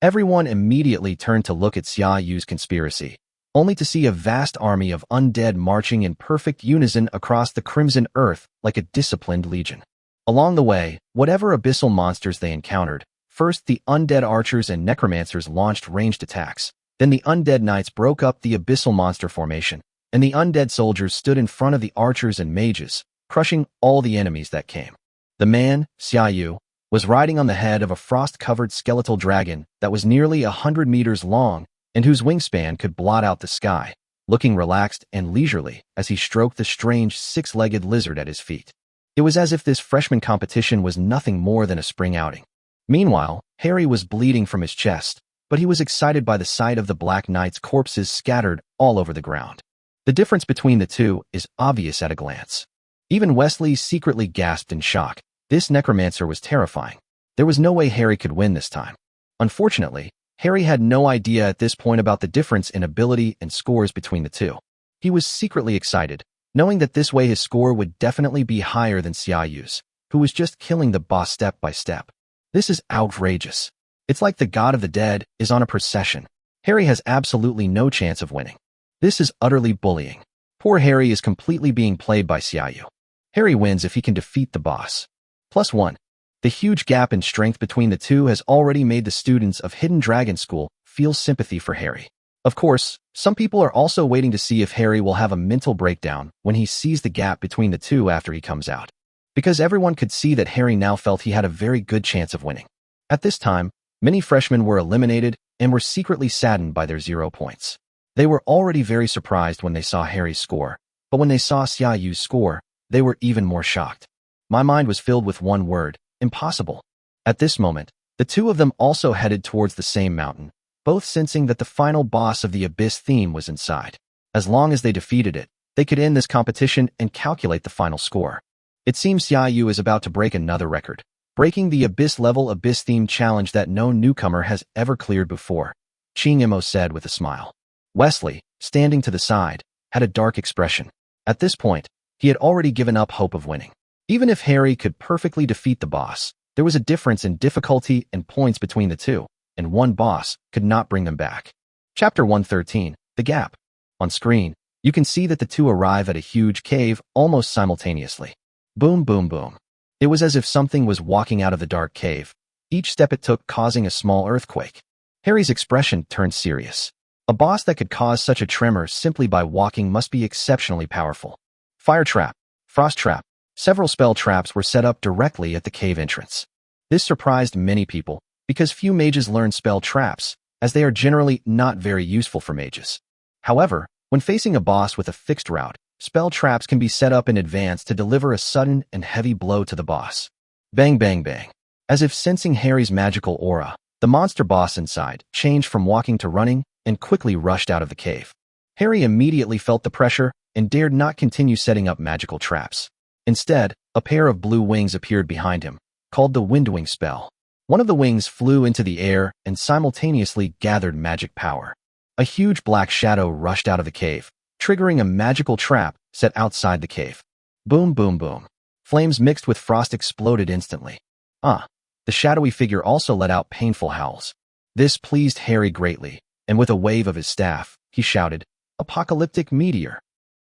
Everyone immediately turned to look at Xiaoyu's conspiracy, only to see a vast army of undead marching in perfect unison across the crimson earth like a disciplined legion. Along the way, whatever abyssal monsters they encountered, first the undead archers and necromancers launched ranged attacks, then the undead knights broke up the abyssal monster formation, and the undead soldiers stood in front of the archers and mages, crushing all the enemies that came. The man, Xiaoyu, was riding on the head of a frost-covered skeletal dragon that was nearly 100 meters long and whose wingspan could blot out the sky, looking relaxed and leisurely as he stroked the strange six-legged lizard at his feet. It was as if this freshman competition was nothing more than a spring outing. Meanwhile, Harry was bleeding from his chest, but he was excited by the sight of the Black Knight's corpses scattered all over the ground. The difference between the two is obvious at a glance. Even Wesley secretly gasped in shock. This necromancer was terrifying. There was no way Harry could win this time. Unfortunately, Harry had no idea at this point about the difference in ability and scores between the two. He was secretly excited, knowing that this way his score would definitely be higher than Xiaoyu's, who was just killing the boss step by step. This is outrageous. It's like the god of the dead is on a procession. Harry has absolutely no chance of winning. This is utterly bullying. Poor Harry is completely being played by Xiaoyu. Harry wins if he can defeat the boss. +1. The huge gap in strength between the two has already made the students of Hidden Dragon School feel sympathy for Harry. Of course, some people are also waiting to see if Harry will have a mental breakdown when he sees the gap between the two after he comes out. Because everyone could see that Harry now felt he had a very good chance of winning. At this time, many freshmen were eliminated and were secretly saddened by their 0 points. They were already very surprised when they saw Harry's score, but when they saw Xiaoyu's score, they were even more shocked. My mind was filled with one word: impossible. At this moment, the two of them also headed towards the same mountain, both sensing that the final boss of the Abyss theme was inside. As long as they defeated it, they could end this competition and calculate the final score. It seems Xiaoyu is about to break another record, breaking the Abyss-level Abyss theme challenge that no newcomer has ever cleared before, Ching Imo said with a smile. Wesley, standing to the side, had a dark expression. At this point, he had already given up hope of winning. Even if Harry could perfectly defeat the boss, there was a difference in difficulty and points between the two, and one boss could not bring them back. Chapter 113, The Gap. On screen, you can see that the two arrive at a huge cave almost simultaneously. Boom, boom, boom. It was as if something was walking out of the dark cave, each step it took causing a small earthquake. Harry's expression turned serious. A boss that could cause such a tremor simply by walking must be exceptionally powerful. Fire trap, frost trap. Several spell traps were set up directly at the cave entrance. This surprised many people, because few mages learn spell traps, as they are generally not very useful for mages. However, when facing a boss with a fixed route, spell traps can be set up in advance to deliver a sudden and heavy blow to the boss. Bang, bang, bang. As if sensing Harry's magical aura, the monster boss inside changed from walking to running and quickly rushed out of the cave. Harry immediately felt the pressure and dared not continue setting up magical traps. Instead, a pair of blue wings appeared behind him, called the Windwing spell. One of the wings flew into the air and simultaneously gathered magic power. A huge black shadow rushed out of the cave, triggering a magical trap set outside the cave. Boom, boom, boom. Flames mixed with frost exploded instantly. The shadowy figure also let out painful howls. This pleased Harry greatly, and with a wave of his staff, he shouted, "Apocalyptic meteor."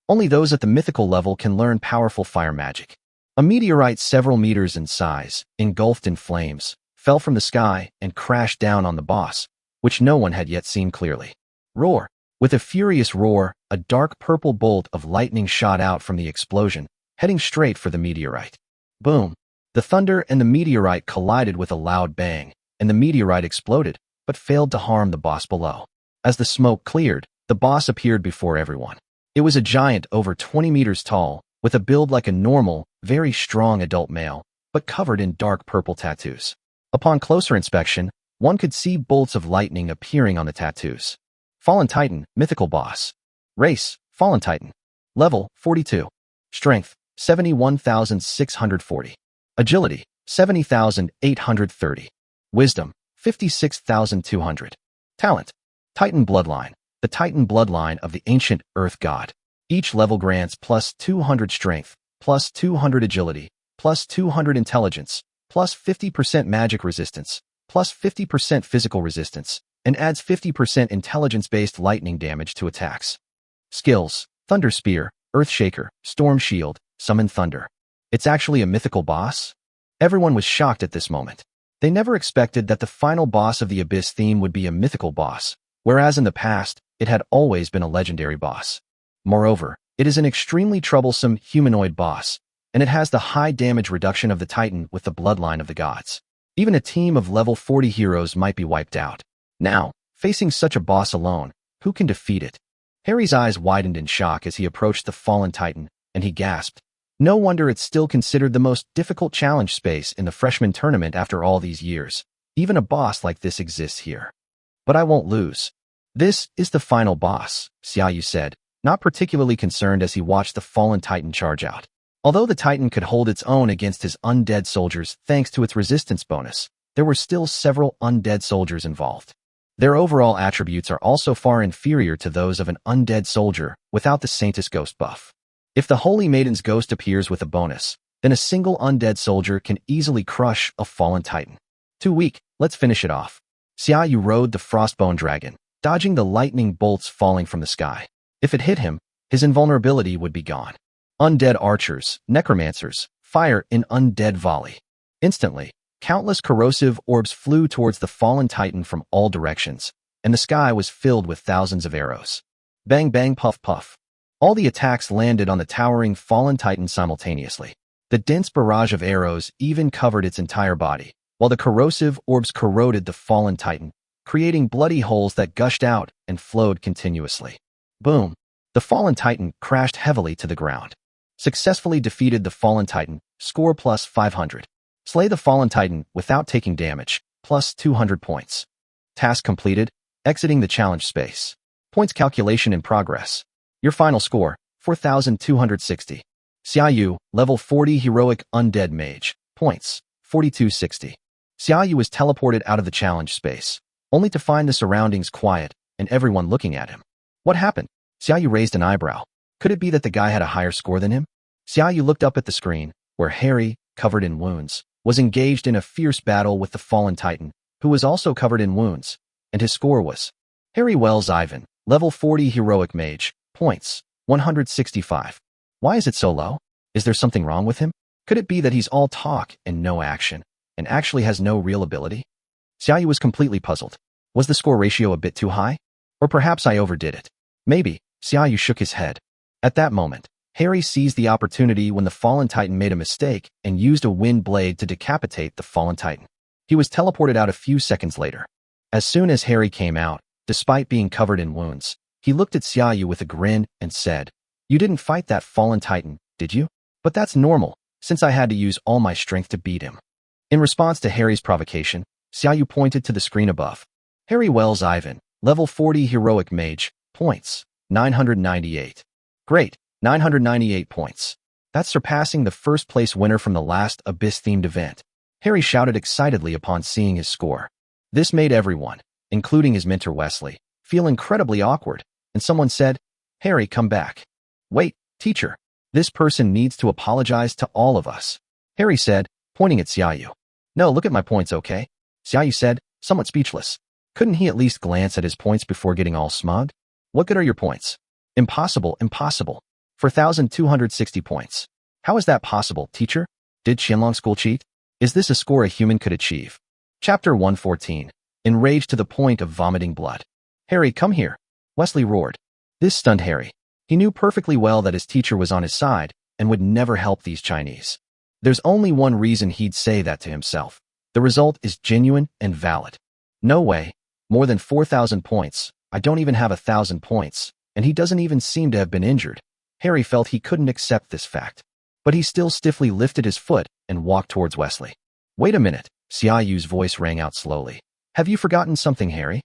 Only those at the mythical level can learn powerful fire magic. A meteorite several meters in size, engulfed in flames, fell from the sky and crashed down on the boss, which no one had yet seen clearly. Roar! With a furious roar, a dark purple bolt of lightning shot out from the explosion, heading straight for the meteorite. Boom! The thunder and the meteorite collided with a loud bang, and the meteorite exploded, but failed to harm the boss below. As the smoke cleared, the boss appeared before everyone. It was a giant over 20 meters tall, with a build like a normal, very strong adult male, but covered in dark purple tattoos. Upon closer inspection, one could see bolts of lightning appearing on the tattoos. Fallen Titan, mythical boss. Race, Fallen Titan. Level, 42. Strength, 71,640. Agility, 70,830. Wisdom, 56,200. Talent, Titan Bloodline. The Titan bloodline of the ancient Earth God. Each level grants plus 200 strength, plus 200 agility, plus 200 intelligence, plus 50% magic resistance, plus 50% physical resistance, and adds 50% intelligence-based lightning damage to attacks. Skills: Thunder Spear, Earth Shaker, Storm Shield, Summon Thunder. It's actually a mythical boss? Everyone was shocked at this moment. They never expected that the final boss of the Abyss theme would be a mythical boss, whereas in the past, it had always been a legendary boss. Moreover, it is an extremely troublesome humanoid boss, and it has the high damage reduction of the Titan with the bloodline of the gods. Even a team of level 40 heroes might be wiped out. Now, facing such a boss alone, who can defeat it? Harry's eyes widened in shock as he approached the fallen Titan, and he gasped. No wonder it's still considered the most difficult challenge space in the freshman tournament after all these years. Even a boss like this exists here. But I won't lose. This is the final boss, Xiaoyu said, not particularly concerned as he watched the fallen Titan charge out. Although the Titan could hold its own against his undead soldiers thanks to its resistance bonus, there were still several undead soldiers involved. Their overall attributes are also far inferior to those of an undead soldier without the Saintess Ghost buff. If the Holy Maiden's ghost appears with a bonus, then a single undead soldier can easily crush a fallen Titan. Too weak, let's finish it off. Xiaoyu rode the Frostbone Dragon, dodging the lightning bolts falling from the sky. If it hit him, his invulnerability would be gone. Undead archers, necromancers, fire in undead volley. Instantly, countless corrosive orbs flew towards the fallen Titan from all directions, and the sky was filled with thousands of arrows. Bang bang puff puff. All the attacks landed on the towering fallen Titan simultaneously. The dense barrage of arrows even covered its entire body, while the corrosive orbs corroded the fallen Titan, creating bloody holes that gushed out and flowed continuously. Boom! The fallen Titan crashed heavily to the ground. Successfully defeated the fallen Titan, score plus 500. Slay the fallen Titan without taking damage, plus 200 points. Task completed, exiting the challenge space. Points calculation in progress. Your final score, 4,260. Xiaoyu, level 40 heroic undead mage. Points, 4260. Xiaoyu was teleported out of the challenge space, only to find the surroundings quiet and everyone looking at him. What happened? Xiaoyu raised an eyebrow. Could it be that the guy had a higher score than him? Xiaoyu looked up at the screen, where Harry, covered in wounds, was engaged in a fierce battle with the fallen Titan, who was also covered in wounds, and his score was Harry Wells Ivan, level 40 heroic mage, points, 165. Why is it so low? Is there something wrong with him? Could it be that he's all talk and no action, and actually has no real ability? Xiaoyu was completely puzzled. Was the score ratio a bit too high? Or perhaps I overdid it. Maybe. Xiaoyu shook his head. At that moment, Harry seized the opportunity when the fallen Titan made a mistake and used a wind blade to decapitate the fallen Titan. He was teleported out a few seconds later. As soon as Harry came out, despite being covered in wounds, he looked at Xiaoyu with a grin and said, "You didn't fight that fallen Titan, did you? But that's normal, since I had to use all my strength to beat him." In response to Harry's provocation, Xiaoyu pointed to the screen above. Harry Wells Ivan, level 40 heroic mage, points, 998. Great, 998 points. That's surpassing the first place winner from the last Abyss-themed event. Harry shouted excitedly upon seeing his score. This made everyone, including his mentor Wesley, feel incredibly awkward, and someone said, "Harry, come back." "Wait, teacher. This person needs to apologize to all of us," Harry said, pointing at Xiaoyu. "No, look at my points, okay?" Xiaoyu said, somewhat speechless. Couldn't he at least glance at his points before getting all smug? "What good are your points?" "Impossible, impossible. 4,260 points. How is that possible, teacher? Did Qianlong School cheat? Is this a score a human could achieve?" Chapter 114. Enraged to the point of vomiting blood. "Harry, come here," Wesley roared. This stunned Harry. He knew perfectly well that his teacher was on his side and would never help these Chinese. There's only one reason he'd say that to himself. The result is genuine and valid. No way. More than 4,000 points. I don't even have 1,000 points, and he doesn't even seem to have been injured. Harry felt he couldn't accept this fact. But he still stiffly lifted his foot and walked towards Wesley. "Wait a minute," Xiaoyu's voice rang out slowly. "Have you forgotten something, Harry?"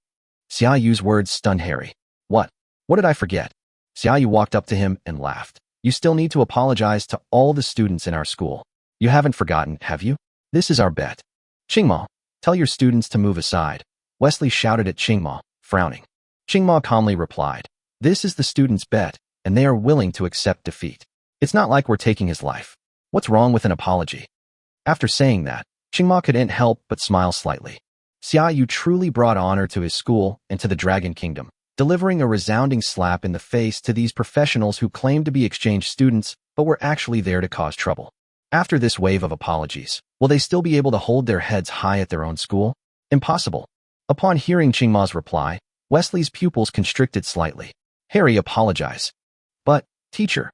Xiaoyu's words stunned Harry. What? What did I forget?" Xiaoyu walked up to him and laughed. "You still need to apologize to all the students in our school. You haven't forgotten, have you? This is our bet." "Qingma, tell your students to move aside," Wesley shouted at Qingma, frowning. Qingma calmly replied, "This is the students' bet, and they are willing to accept defeat. It's not like we're taking his life. What's wrong with an apology?" After saying that, Qingma couldn't help but smile slightly. Xiaoyu truly brought honor to his school and to the Dragon Kingdom, delivering a resounding slap in the face to these professionals who claimed to be exchange students but were actually there to cause trouble. After this wave of apologies, will they still be able to hold their heads high at their own school? Impossible. Upon hearing Qingma's reply, Wesley's pupils constricted slightly. "Harry, apologize." But, teacher,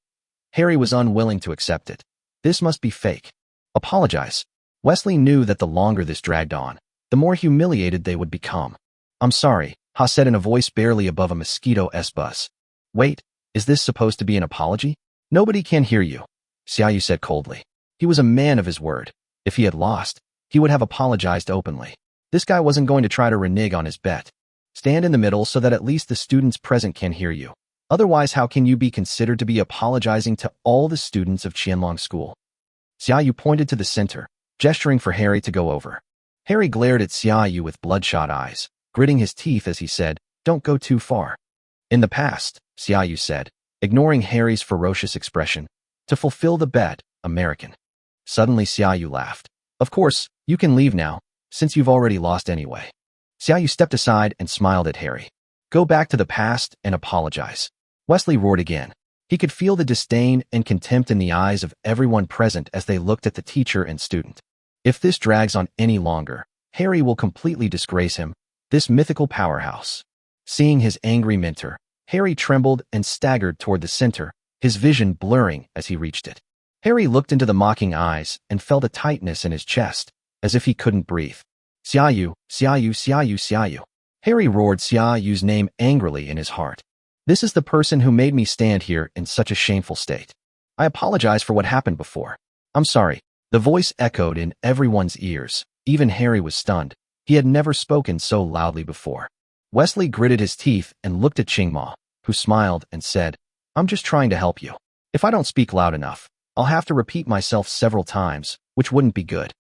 Harry was unwilling to accept it. This must be fake. Apologize. Wesley knew that the longer this dragged on, the more humiliated they would become. I'm sorry, Ha said in a voice barely above a mosquito's buzz. Wait, is this supposed to be an apology? Nobody can hear you, Xiaoyu said coldly. He was a man of his word. If he had lost, he would have apologized openly. This guy wasn't going to try to renege on his bet. Stand in the middle so that at least the students present can hear you. Otherwise, how can you be considered to be apologizing to all the students of Qianlong School? Xiaoyu pointed to the center, gesturing for Harry to go over. Harry glared at Xiaoyu with bloodshot eyes, gritting his teeth as he said, "Don't go too far." In the past, Xiaoyu said, ignoring Harry's ferocious expression, to fulfill the bet, American. Suddenly Xiaoyu laughed. Of course, you can leave now, since you've already lost anyway. Xiaoyu stepped aside and smiled at Harry. Go back to the past and apologize. Wesley roared again. He could feel the disdain and contempt in the eyes of everyone present as they looked at the teacher and student. If this drags on any longer, Harry will completely disgrace him, this mythical powerhouse. Seeing his angry mentor, Harry trembled and staggered toward the center, his vision blurring as he reached it. Harry looked into the mocking eyes and felt a tightness in his chest, as if he couldn't breathe. Xiaoyu, Xiaoyu, Xiaoyu, Xiaoyu. Harry roared Xiaoyu's name angrily in his heart. This is the person who made me stand here in such a shameful state. I apologize for what happened before. I'm sorry. The voice echoed in everyone's ears. Even Harry was stunned. He had never spoken so loudly before. Wesley gritted his teeth and looked at Qingma, who smiled and said, I'm just trying to help you. If I don't speak loud enough, I'll have to repeat myself several times, which wouldn't be good.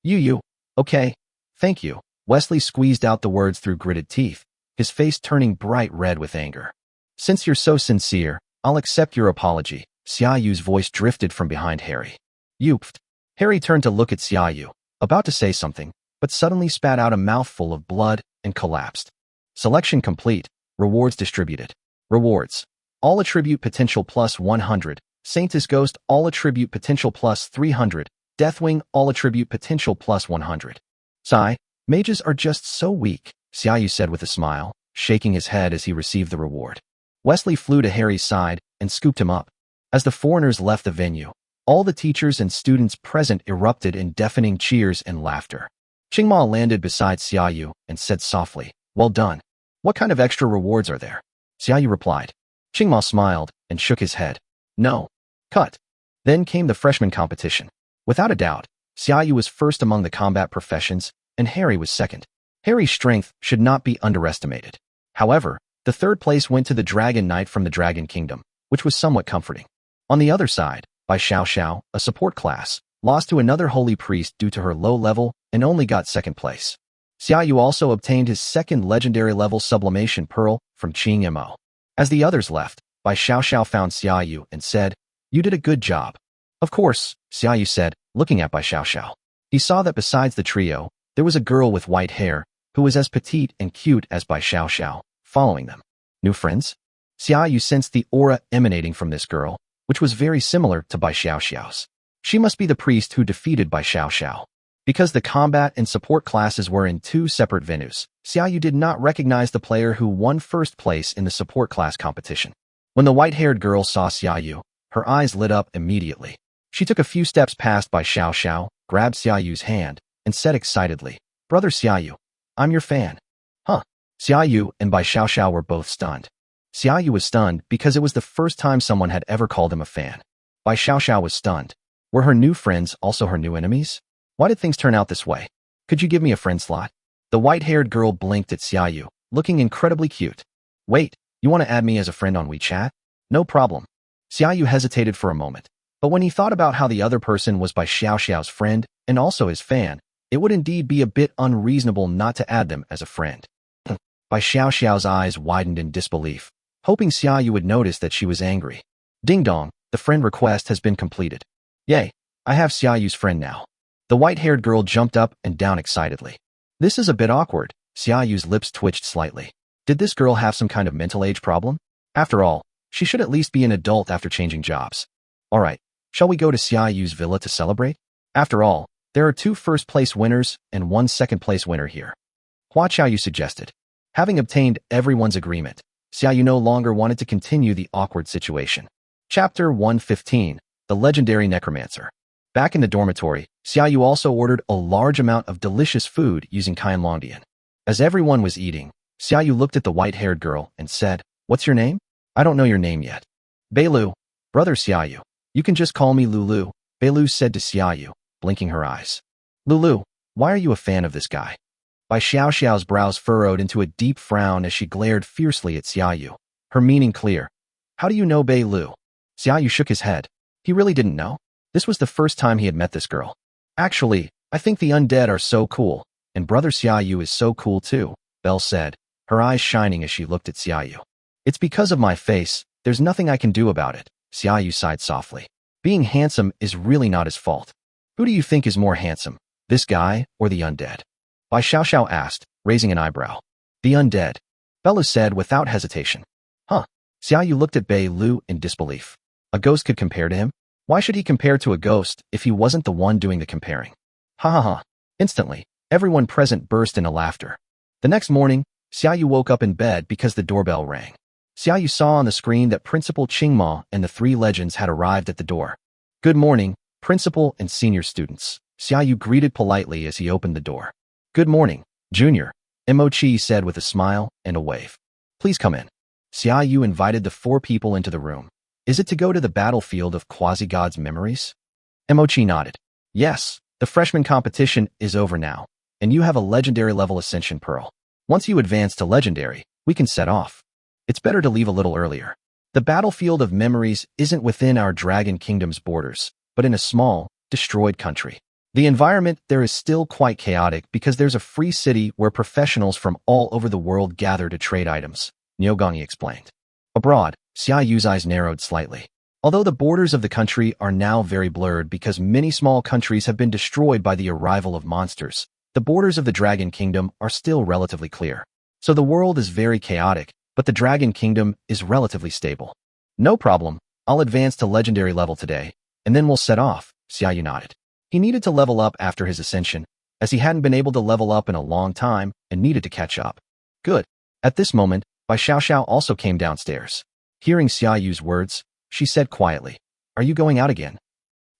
You. Okay. Thank you. Wesley squeezed out the words through gritted teeth, his face turning bright red with anger. Since you're so sincere, I'll accept your apology. Xiaoyu's voice drifted from behind Harry. Youpht. Harry turned to look at Xiaoyu, about to say something, but suddenly spat out a mouthful of blood and collapsed. Selection complete. Rewards distributed. Rewards. All attribute potential plus 100. Saint's Ghost all attribute potential plus 300. Deathwing all attribute potential plus 100. Sigh. Mages are just so weak, Xiaoyu said with a smile, shaking his head as he received the reward. Wesley flew to Harry's side and scooped him up. As the foreigners left the venue, all the teachers and students present erupted in deafening cheers and laughter. Qingma landed beside Xiaoyu and said softly, Well done. What kind of extra rewards are there? Xiaoyu replied. Qingma smiled and shook his head. No. Cut. Then came the freshman competition. Without a doubt, Xiaoyu was first among the combat professions, and Harry was second. Harry's strength should not be underestimated. However, the third place went to the Dragon Knight from the Dragon Kingdom, which was somewhat comforting. On the other side, Bai Xiaoxiao, a support class, lost to another holy priest due to her low level and only got second place. Xiaoyu also obtained his second legendary level sublimation pearl from Qing Mo. As the others left, Bai Xiaoxiao found Xiaoyu and said, You did a good job. Of course, Xiaoyu said, looking at Bai Xiaoxiao. He saw that besides the trio, there was a girl with white hair, who was as petite and cute as Bai Xiaoxiao, following them. New friends? Xiaoyu sensed the aura emanating from this girl, which was very similar to Bai Xiaoxiao's. She must be the priest who defeated Bai Xiaoxiao. Because the combat and support classes were in two separate venues, Xiaoyu did not recognize the player who won first place in the support class competition. When the white-haired girl saw Xiaoyu, her eyes lit up immediately. She took a few steps past Bai Xiaoxiao, grabbed Xiaoyu's hand, and said excitedly, Brother Xiaoyu, I'm your fan. Huh. Xiaoyu and Bai Xiaoxiao were both stunned. Xiaoyu was stunned because it was the first time someone had ever called him a fan. Bai Xiaoxiao was stunned. Were her new friends also her new enemies? Why did things turn out this way? Could you give me a friend slot? The white-haired girl blinked at Xiaoyu, looking incredibly cute. Wait, you want to add me as a friend on WeChat? No problem. Xiaoyu hesitated for a moment, but when he thought about how the other person was Bai Xiaoxiao's friend and also his fan, it would indeed be a bit unreasonable not to add them as a friend. Bai Xiaoxiao's eyes widened in disbelief, hoping Xiaoyu would notice that she was angry. Ding dong, the friend request has been completed. Yay, I have Xiaoyu's friend now. The white-haired girl jumped up and down excitedly. This is a bit awkward. Xiaoyu's lips twitched slightly. Did this girl have some kind of mental age problem? After all, she should at least be an adult after changing jobs. Alright, shall we go to Xiaoyu's villa to celebrate? After all, there are 2 first-place winners and 1 second-place winner here. Hua Xiaoyu suggested. Having obtained everyone's agreement, Xiaoyu no longer wanted to continue the awkward situation. Chapter 115. The Legendary Necromancer. Back in the dormitory, Xiaoyu also ordered a large amount of delicious food using Qianlongdian. As everyone was eating, Xiaoyu looked at the white-haired girl and said, "What's your name?" "I don't know your name yet." "Beilu." "Brother Xiaoyu. You can just call me Lulu," Beilu said to Xiaoyu, blinking her eyes. "Lulu, why are you a fan of this guy?" Bai Xiaoxiao's brows furrowed into a deep frown as she glared fiercely at Xiaoyu, her meaning clear. "How do you know Beilu?" Xiaoyu shook his head. He really didn't know. This was the first time he had met this girl. "Actually, I think the undead are so cool, and Brother Xiaoyu is so cool too," Belle said, her eyes shining as she looked at Xiaoyu. "It's because of my face, there's nothing I can do about it," Xiaoyu sighed softly. "Being handsome is really not his fault." "Who do you think is more handsome, this guy or the undead?" Bai Xiaoxiao asked, raising an eyebrow. "The undead," Bella said without hesitation. "Huh?" Xiaoyu looked at Beilu in disbelief. A ghost could compare to him? Why should he compare to a ghost if he wasn't the one doing the comparing? Ha ha ha. Instantly, everyone present burst into laughter. The next morning, Xiaoyu woke up in bed because the doorbell rang. Xiaoyu saw on the screen that Principal Qingma and the three legends had arrived at the door. "Good morning, Principal and senior students," Xiaoyu greeted politely as he opened the door. "Good morning, Junior," Mochi said with a smile and a wave. "Please come in." Xiaoyu invited the four people into the room. "Is it to go to the battlefield of Quasi-God's memories?" Mochi nodded. "Yes, the freshman competition is over now, and you have a legendary level Ascension Pearl. Once you advance to legendary, we can set off. It's better to leave a little earlier. The battlefield of memories isn't within our Dragon Kingdom's borders, but in a small, destroyed country. The environment there is still quite chaotic because there's a free city where professionals from all over the world gather to trade items," Nyogongi explained. Abroad, Xiaoyu's eyes narrowed slightly. Although the borders of the country are now very blurred because many small countries have been destroyed by the arrival of monsters, the borders of the Dragon Kingdom are still relatively clear. So the world is very chaotic, but the Dragon Kingdom is relatively stable. "No problem, I'll advance to legendary level today, and then we'll set off," Xiaoyu nodded. He needed to level up after his ascension, as he hadn't been able to level up in a long time and needed to catch up. "Good." At this moment, Bai Xiaoxiao also came downstairs. Hearing Xiaoyu's words, she said quietly, "Are you going out again?"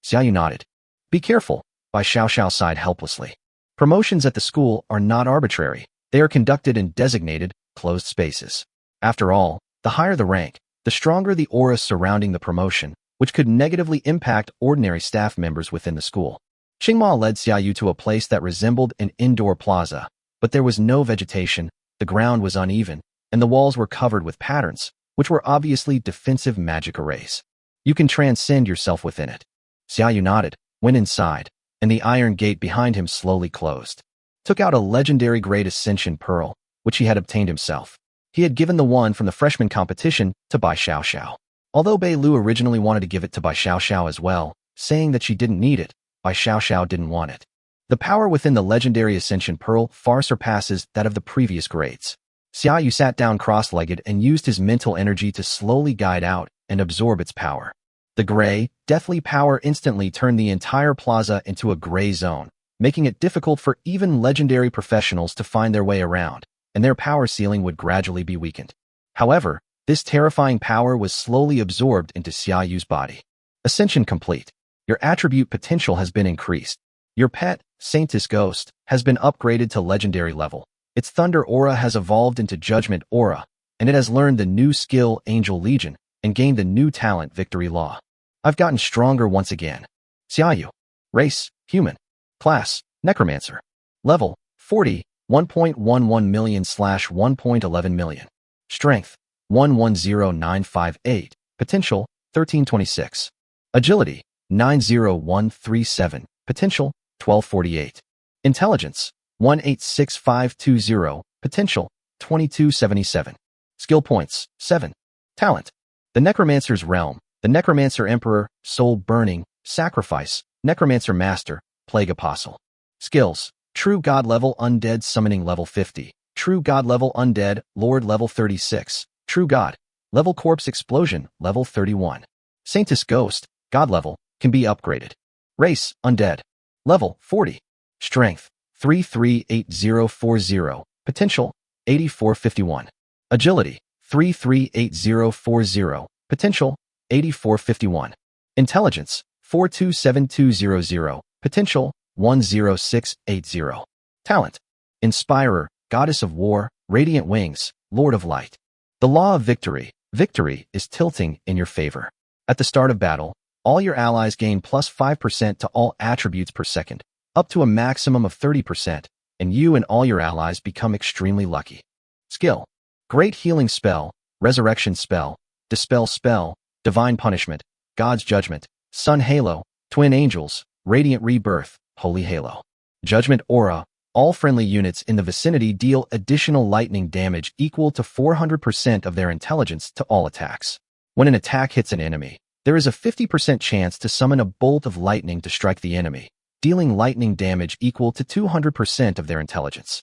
Xiaoyu nodded. "Be careful," Bai Xiaoxiao sighed helplessly. Promotions at the school are not arbitrary. They are conducted in designated, closed spaces. After all, the higher the rank, the stronger the aura surrounding the promotion, which could negatively impact ordinary staff members within the school. Qingma led Xiaoyu to a place that resembled an indoor plaza, but there was no vegetation, the ground was uneven, and the walls were covered with patterns, which were obviously defensive magic arrays. "You can transcend yourself within it." Xiaoyu nodded, went inside, and the iron gate behind him slowly closed. Took out a legendary Great Ascension Pearl, which he had obtained himself. He had given the one from the freshman competition to Bai Xiaoxiao. Although Beilu originally wanted to give it to Bai Xiaoxiao as well, saying that she didn't need it, Bai Xiaoxiao didn't want it. The power within the legendary Ascension Pearl far surpasses that of the previous grades. Xiaoyu sat down cross-legged and used his mental energy to slowly guide out and absorb its power. The gray, deathly power instantly turned the entire plaza into a gray zone, making it difficult for even legendary professionals to find their way around, and their power ceiling would gradually be weakened. However, this terrifying power was slowly absorbed into Xiaoyu's body. Ascension complete. Your attribute potential has been increased. Your pet, Saintess Ghost, has been upgraded to legendary level. Its Thunder Aura has evolved into Judgment Aura, and it has learned the new skill Angel Legion and gained the new talent Victory Law. I've gotten stronger once again. Xiaoyu. Race, Human. Class, Necromancer. Level, 40, 1.11 million/1.11 million. Strength, 110958. Potential, 1326. Agility, 90137. Potential, 1248. Intelligence, 186520. Potential, 2277. Skill points, 7. Talent. The Necromancer's Realm, the Necromancer Emperor, Soul Burning, Sacrifice, Necromancer Master, Plague Apostle. Skills, True God level Undead Summoning level 50. True God level Undead, Lord level 36. True God. Level Corpse Explosion, level 31. Saintess Ghost, God level, can be upgraded. Race, Undead. Level, 40. Strength, 338040. Potential, 8451. Agility, 338040. Potential, 8451. Intelligence, 427200. Potential, 10680. Talent, Inspirer, Goddess of War, Radiant Wings, Lord of Light. The Law of Victory. Victory is tilting in your favor. At the start of battle, all your allies gain plus 5% to all attributes per second, up to a maximum of 30%, and you and all your allies become extremely lucky. Skill, Great Healing Spell, Resurrection Spell, Dispel Spell, Divine Punishment, God's Judgment, Sun Halo, Twin Angels, Radiant Rebirth, Holy Halo. Judgment Aura. All friendly units in the vicinity deal additional lightning damage equal to 400% of their intelligence to all attacks. When an attack hits an enemy, there is a 50% chance to summon a bolt of lightning to strike the enemy, dealing lightning damage equal to 200% of their intelligence.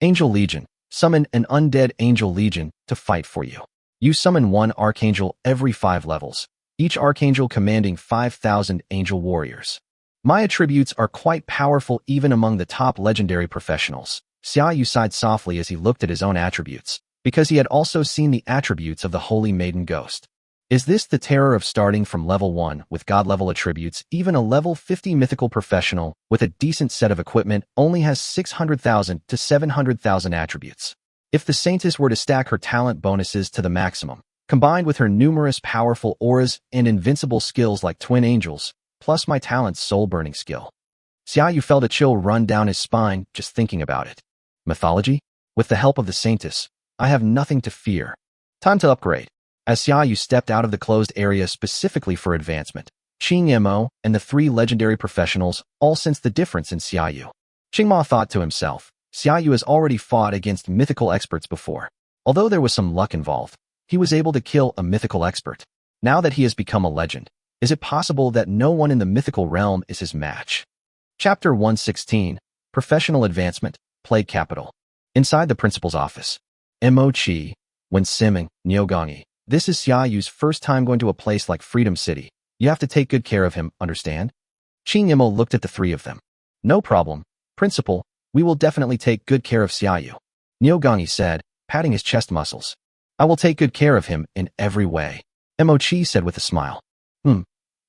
Angel Legion. Summon an undead Angel Legion to fight for you. You summon one Archangel every 5 levels, each Archangel commanding 5,000 Angel Warriors. My attributes are quite powerful even among the top legendary professionals. Xiaoyu sighed softly as he looked at his own attributes, because he had also seen the attributes of the Holy Maiden Ghost. Is this the terror of starting from level 1 with God-level attributes? Even a level 50 mythical professional with a decent set of equipment only has 600,000 to 700,000 attributes. If the Saintess were to stack her talent bonuses to the maximum, combined with her numerous powerful auras and invincible skills like Twin Angels, plus my talent's soul-burning skill. Xiaoyu felt a chill run down his spine just thinking about it. Mythology? With the help of the Saintess, I have nothing to fear. Time to upgrade. As Xiaoyu stepped out of the closed area specifically for advancement, Qing Mo and the 3 legendary professionals all sensed the difference in Xiaoyu. Qingma thought to himself, Xiaoyu has already fought against mythical experts before. Although there was some luck involved, he was able to kill a mythical expert. Now that he has become a legend, is it possible that no one in the mythical realm is his match? Chapter 116, Professional Advancement, Plague Capital. Inside the principal's office, Mo Qi, when simming, Nyogangi. This is Xiaoyu's first time going to a place like Freedom City. You have to take good care of him, understand? Qing Mo looked at the 3 of them. No problem, Principal, we will definitely take good care of Xiaoyu. Nyogangi said, patting his chest muscles. I will take good care of him in every way. Mo Qi said with a smile.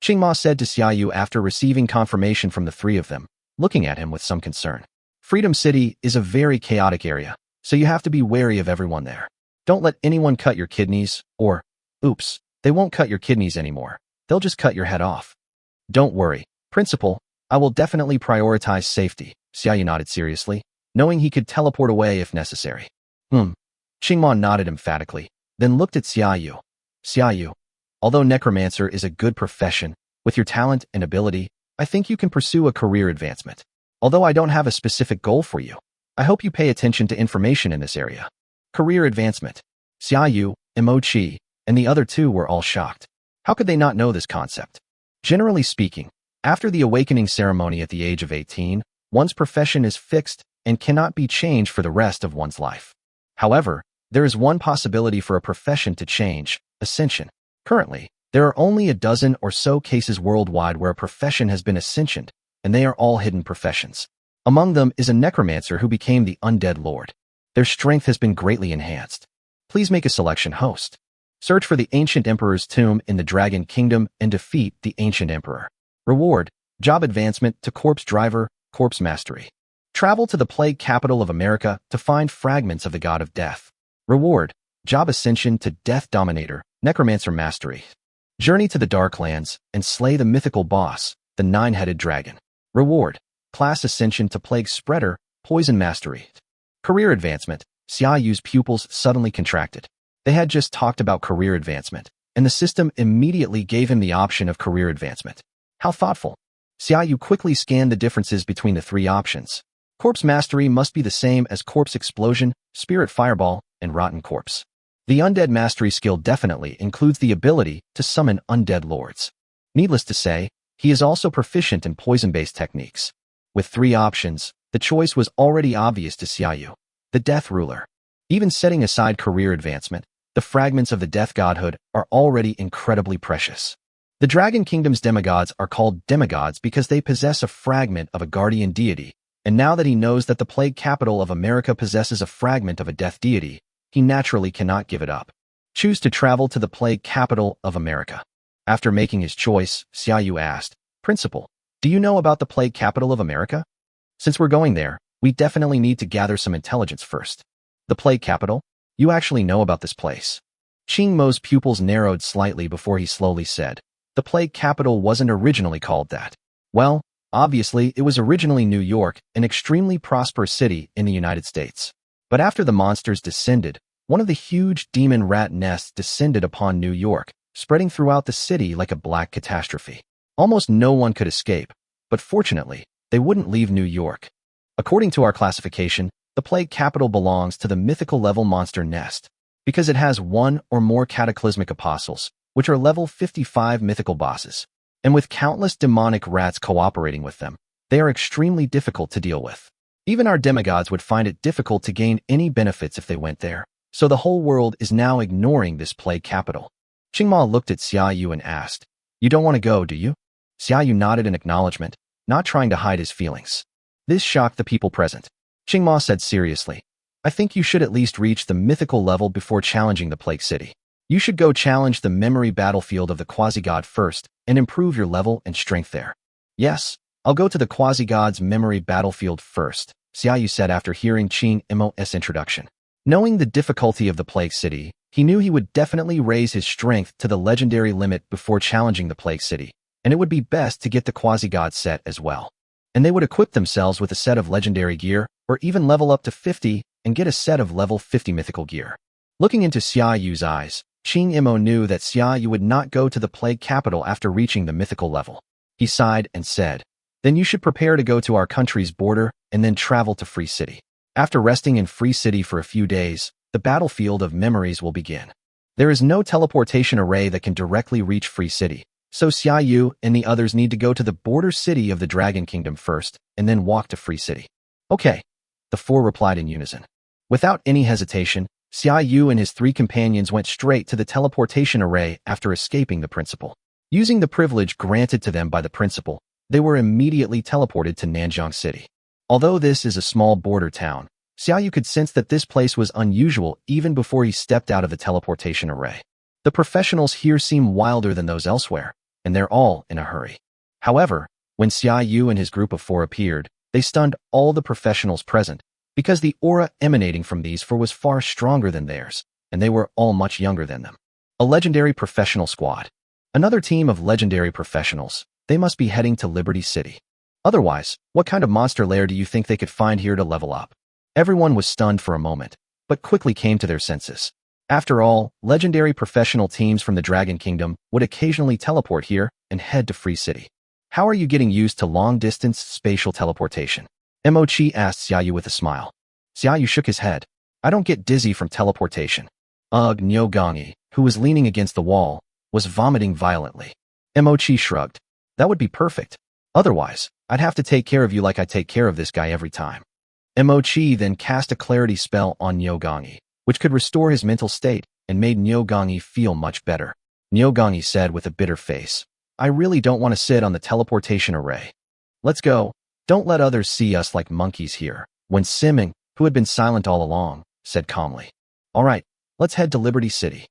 Qingma said to Xiaoyu after receiving confirmation from the 3 of them, looking at him with some concern. Freedom City is a very chaotic area, so you have to be wary of everyone there. Don't let anyone cut your kidneys, or, oops, they won't cut your kidneys anymore. They'll just cut your head off. Don't worry, Principal, I will definitely prioritize safety, Xiaoyu nodded seriously, knowing he could teleport away if necessary. Qingma nodded emphatically, then looked at Xiaoyu. Xiaoyu, although necromancer is a good profession, with your talent and ability, I think you can pursue a career advancement. Although I don't have a specific goal for you, I hope you pay attention to information in this area. Career advancement. Xiaoyu, Mo Qi, and the other 2 were all shocked. How could they not know this concept? Generally speaking, after the awakening ceremony at the age of 18, one's profession is fixed and cannot be changed for the rest of one's life. However, there is one possibility for a profession to change, ascension. Currently, there are only a dozen or so cases worldwide where a profession has been ascensioned, and they are all hidden professions. Among them is a necromancer who became the Undead Lord. Their strength has been greatly enhanced. Please make a selection host. Search for the Ancient Emperor's tomb in the Dragon Kingdom and defeat the Ancient Emperor. Reward, job advancement to Corpse Driver, Corpse Mastery. Travel to the Plague Capital of America to find fragments of the God of Death. Reward, job ascension to Death Dominator, Necromancer Mastery. Journey to the Darklands and slay the mythical boss, the 9-headed dragon. Reward, class ascension to Plague Spreader, Poison Mastery. Career advancement. Xiaoyu's pupils suddenly contracted. They had just talked about career advancement, and the system immediately gave him the option of career advancement. How thoughtful. Xiaoyu quickly scanned the differences between the 3 options. Corpse Mastery must be the same as Corpse Explosion, Spirit Fireball, and Rotten Corpse. The Undead Mastery skill definitely includes the ability to summon undead lords. Needless to say, he is also proficient in poison-based techniques. With 3 options, the choice was already obvious to Xiaoyu, the Death Ruler. Even setting aside career advancement, the fragments of the Death Godhood are already incredibly precious. The Dragon Kingdom's demigods are called demigods because they possess a fragment of a guardian deity, and now that he knows that the Plague Capital of America possesses a fragment of a death deity, he naturally cannot give it up. Choose to travel to the Plague Capital of America. After making his choice, Xiaoyu asked, Principal, do you know about the plague capital of America? Since we're going there, we definitely need to gather some intelligence first. The plague capital? You actually know about this place? Qing Mo's pupils narrowed slightly before he slowly said, the plague capital wasn't originally called that. Well, obviously, it was originally New York, an extremely prosperous city in the United States. But after the monsters descended, one of the huge demon rat nests descended upon New York, spreading throughout the city like a black catastrophe. Almost no one could escape, but fortunately, they wouldn't leave New York. According to our classification, the plague capital belongs to the mythical level monster nest, because it has one or more cataclysmic apostles, which are level 55 mythical bosses. And with countless demonic rats cooperating with them, they are extremely difficult to deal with. Even our demigods would find it difficult to gain any benefits if they went there, so the whole world is now ignoring this plague capital. Qingma looked at Xiaoyu and asked, You don't want to go, do you? Xiaoyu nodded in acknowledgement, not trying to hide his feelings. This shocked the people present. Qingma said seriously, I think you should at least reach the mythical level before challenging the Plague City. You should go challenge the memory battlefield of the Quasi-God first and improve your level and strength there. Yes, I'll go to the Quasi-God's memory battlefield first, Xiaoyu said after hearing Qing Mo's introduction. Knowing the difficulty of the Plague City, he knew he would definitely raise his strength to the legendary limit before challenging the Plague City, and it would be best to get the Quasi-God set as well. And they would equip themselves with a set of legendary gear, or even level up to 50 and get a set of level 50 mythical gear. Looking into Xiaoyu's eyes, Qing Mo knew that Xiaoyu would not go to the plague capital after reaching the mythical level. He sighed and said, Then you should prepare to go to our country's border and then travel to Free City. After resting in Free City for a few days, the battlefield of memories will begin. There is no teleportation array that can directly reach Free City, so Xiaoyu and the others need to go to the border city of the Dragon Kingdom first and then walk to Free City. Okay, the four replied in unison. Without any hesitation, Xiaoyu and his three companions went straight to the teleportation array after escaping the principal. Using the privilege granted to them by the principal, they were immediately teleported to Nanjiang City. Although this is a small border town, Xiaoyu could sense that this place was unusual even before he stepped out of the teleportation array. The professionals here seem wilder than those elsewhere, and they're all in a hurry. However, when Xiaoyu and his group of four appeared, they stunned all the professionals present, because the aura emanating from these four was far stronger than theirs, and they were all much younger than them. A legendary professional squad. Another team of legendary professionals. They must be heading to Liberty City. Otherwise, what kind of monster lair do you think they could find here to level up? Everyone was stunned for a moment, but quickly came to their senses. After all, legendary professional teams from the Dragon Kingdom would occasionally teleport here and head to Free City. How are you getting used to long-distance spatial teleportation? Mochi asked Xiaoyu with a smile. Xiaoyu shook his head. I don't get dizzy from teleportation. Nyogangi, who was leaning against the wall, was vomiting violently. Mochi shrugged. That would be perfect. Otherwise, I'd have to take care of you like I take care of this guy every time. Mochi then cast a clarity spell on Nyogangi, which could restore his mental state and made Nyogangi feel much better. Nyogangi said with a bitter face, I really don't want to sit on the teleportation array. Let's go. Don't let others see us like monkeys here. When Siming, who had been silent all along, said calmly, All right, let's head to Liberty City.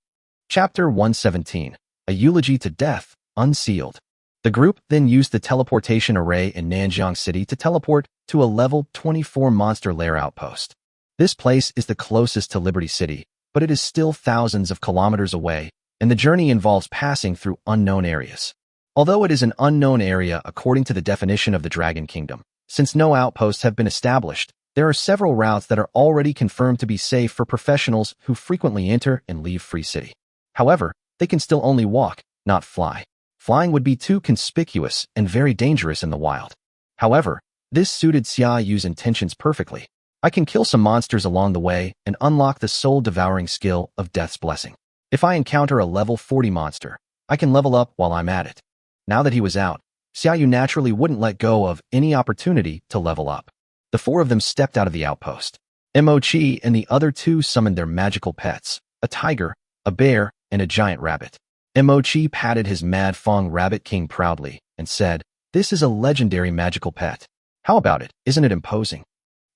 Chapter 117, A Eulogy to Death, Unsealed. The group then used the teleportation array in Nanjiang City to teleport to a level 24 monster lair outpost. This place is the closest to Liberty City, but it is still thousands of kilometers away, and the journey involves passing through unknown areas. Although it is an unknown area according to the definition of the Dragon Kingdom, since no outposts have been established, there are several routes that are already confirmed to be safe for professionals who frequently enter and leave Free City. However, they can still only walk, not fly. Flying would be too conspicuous and very dangerous in the wild. However, this suited Xiaoyu's intentions perfectly. I can kill some monsters along the way and unlock the soul-devouring skill of Death's Blessing. If I encounter a level 40 monster, I can level up while I'm at it. Now that he was out, Xiaoyu naturally wouldn't let go of any opportunity to level up. The four of them stepped out of the outpost. Mochi and the other two summoned their magical pets, a tiger, a bear, and a giant rabbit. Mochi patted his Mad Fong Rabbit King proudly and said, This is a legendary magical pet. How about it? Isn't it imposing?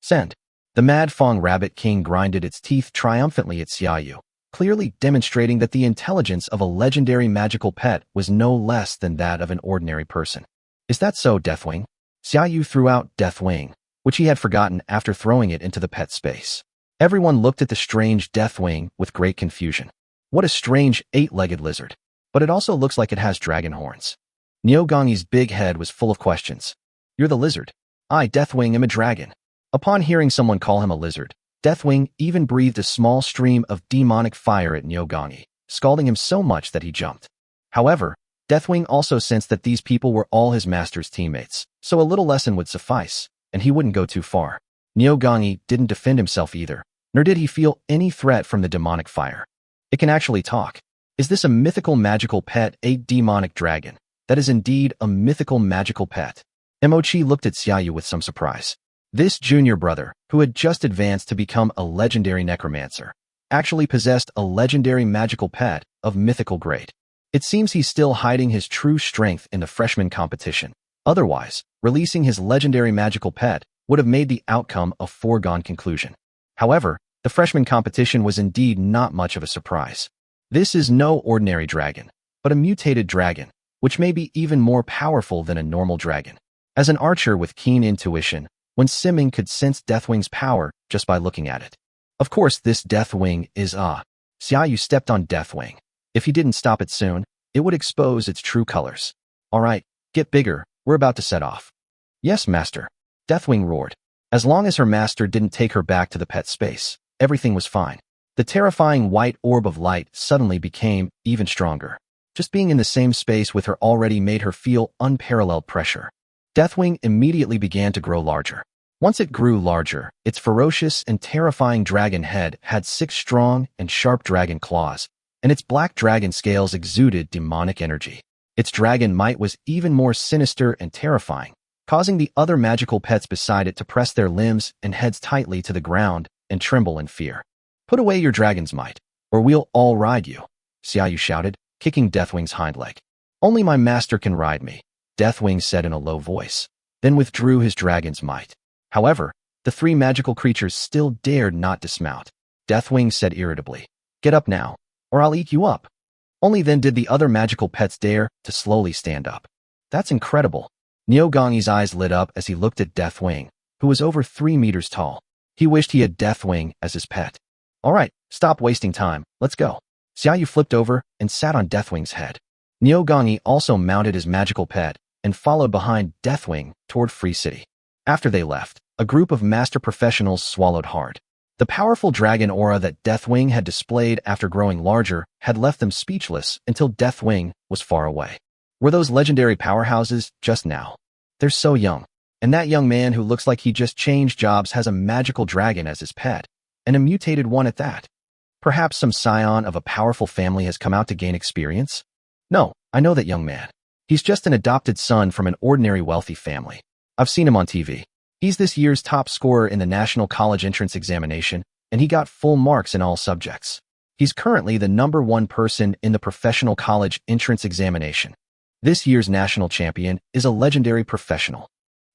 Send. The Mad Fong Rabbit King grinded its teeth triumphantly at Xiaoyu, clearly demonstrating that the intelligence of a legendary magical pet was no less than that of an ordinary person. Is that so, Deathwing? Xiaoyu threw out Deathwing, which he had forgotten after throwing it into the pet space. Everyone looked at the strange Deathwing with great confusion. What a strange eight-legged lizard. But it also looks like it has dragon horns. Nyogangi's big head was full of questions. You're the lizard. I, Deathwing, am a dragon. Upon hearing someone call him a lizard, Deathwing even breathed a small stream of demonic fire at Nyogangi, scalding him so much that he jumped. However, Deathwing also sensed that these people were all his master's teammates, so a little lesson would suffice, and he wouldn't go too far. Nyogangi didn't defend himself either, nor did he feel any threat from the demonic fire. It can actually talk. Is this a mythical magical pet, a demonic dragon? That is indeed a mythical magical pet. Emochi looked at Xiaoyu with some surprise. This junior brother, who had just advanced to become a legendary necromancer, actually possessed a legendary magical pet of mythical grade. It seems he's still hiding his true strength in the freshman competition. Otherwise, releasing his legendary magical pet would have made the outcome a foregone conclusion. However, the freshman competition was indeed not much of a surprise. This is no ordinary dragon, but a mutated dragon, which may be even more powerful than a normal dragon. As an archer with keen intuition, when Simming could sense Deathwing's power just by looking at it. Of course, this Deathwing is Xiaoyu stepped on Deathwing. If he didn't stop it soon, it would expose its true colors. All right, get bigger, we're about to set off. Yes, master. Deathwing roared. As long as her master didn't take her back to the pet space, everything was fine. The terrifying white orb of light suddenly became even stronger. Just being in the same space with her already made her feel unparalleled pressure. Deathwing immediately began to grow larger. Once it grew larger, its ferocious and terrifying dragon head had 6 strong and sharp dragon claws, and its black dragon scales exuded demonic energy. Its dragon might was even more sinister and terrifying, causing the other magical pets beside it to press their limbs and heads tightly to the ground and tremble in fear. Put away your dragon's might, or we'll all ride you, Xiaoyu shouted, kicking Deathwing's hind leg. Only my master can ride me, Deathwing said in a low voice, then withdrew his dragon's might. However, the 3 magical creatures still dared not dismount. Deathwing said irritably, "Get up now, or I'll eat you up." Only then did the other magical pets dare to slowly stand up. That's incredible. Nyogangi's eyes lit up as he looked at Deathwing, who was over 3 meters tall. He wished he had Deathwing as his pet. All right, stop wasting time, let's go. Xiaoyu flipped over and sat on Deathwing's head. Nyogangi also mounted his magical pet and followed behind Deathwing toward Free City. After they left, a group of master professionals swallowed hard. The powerful dragon aura that Deathwing had displayed after growing larger had left them speechless until Deathwing was far away. Were those legendary powerhouses just now? They're so young. And that young man who looks like he just changed jobs has a magical dragon as his pet, and a mutated one at that. Perhaps some scion of a powerful family has come out to gain experience? No, I know that young man. He's just an adopted son from an ordinary wealthy family. I've seen him on TV. He's this year's top scorer in the National College Entrance Examination, and he got full marks in all subjects. He's currently the #1 person in the Professional College Entrance Examination. This year's national champion is a legendary professional.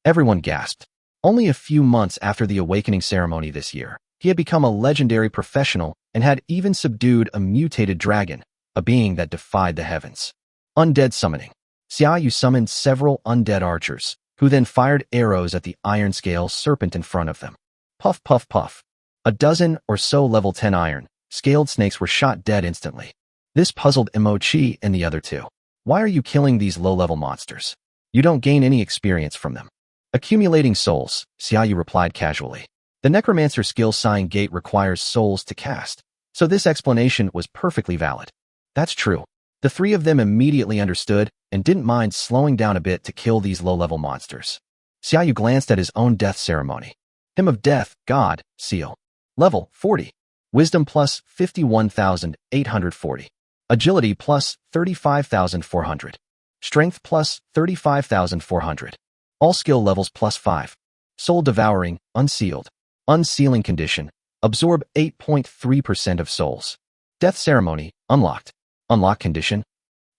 Everyone gasped. Only a few months after the awakening ceremony this year, he had become a legendary professional and had even subdued a mutated dragon, a being that defied the heavens. Undead summoning. Xiaoyu summoned several undead archers, who then fired arrows at the iron scale serpent in front of them. Puff, puff, puff. A dozen or so level 10 iron, scaled snakes were shot dead instantly. This puzzled Emochi and the other 2. Why are you killing these low-level monsters? You don't gain any experience from them. Accumulating souls, Xiaoyu replied casually. The necromancer skill sign gate requires souls to cast, so this explanation was perfectly valid. That's true. The 3 of them immediately understood and didn't mind slowing down a bit to kill these low-level monsters. Xiaoyu glanced at his own death ceremony. Hymn of Death, God, Seal. Level, 40. Wisdom plus 51,840. Agility plus 35,400. Strength plus 35,400. All skill levels plus 5. Soul Devouring, Unsealed. Unsealing condition. Absorb 8.3% of souls. Death ceremony, unlocked. Unlock condition.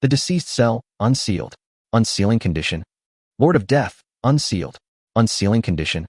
The deceased cell, unsealed. Unsealing condition. Lord of Death, unsealed. Unsealing condition.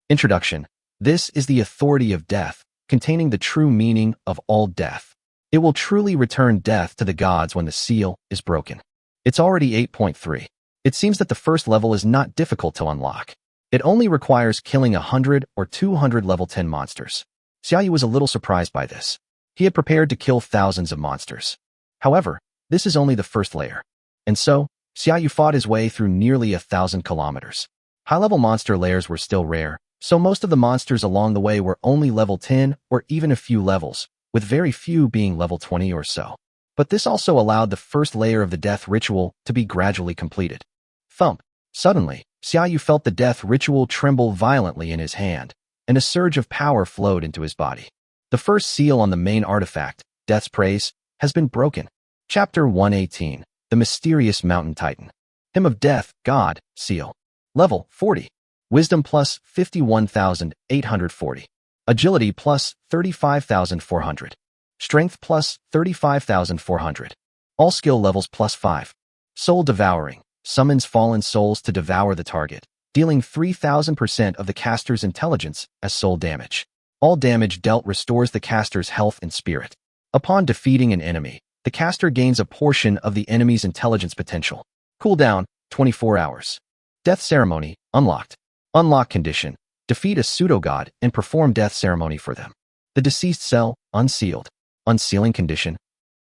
Introduction. This is the authority of death, containing the true meaning of all death. It will truly return death to the gods when the seal is broken. It's already 8.3. It seems that the first level is not difficult to unlock. It only requires killing 100 or 200 level 10 monsters. Xiaoyu was a little surprised by this. He had prepared to kill thousands of monsters. However, this is only the first layer. And so, Xiaoyu fought his way through nearly 1,000 kilometers. High-level monster layers were still rare, so most of the monsters along the way were only level 10 or even a few levels, with very few being level 20 or so. But this also allowed the first layer of the death ritual to be gradually completed. Thump! Suddenly, Xiaoyu felt the death ritual tremble violently in his hand, and a surge of power flowed into his body. The first seal on the main artifact, Death's Praise, has been broken. Chapter 118, The Mysterious Mountain Titan. Hymn of Death, God, Seal. Level 40. Wisdom plus 51,840. Agility plus 35,400. Strength plus 35,400. All skill levels plus 5. Soul Devouring. Summons fallen souls to devour the target, dealing 3,000% of the caster's intelligence as soul damage. All damage dealt restores the caster's health and spirit. Upon defeating an enemy, the caster gains a portion of the enemy's intelligence potential. Cooldown, 24 hours. Death Ceremony, unlocked. Unlock condition. Defeat a pseudo-god and perform death ceremony for them. The deceased cell, unsealed. Unsealing condition.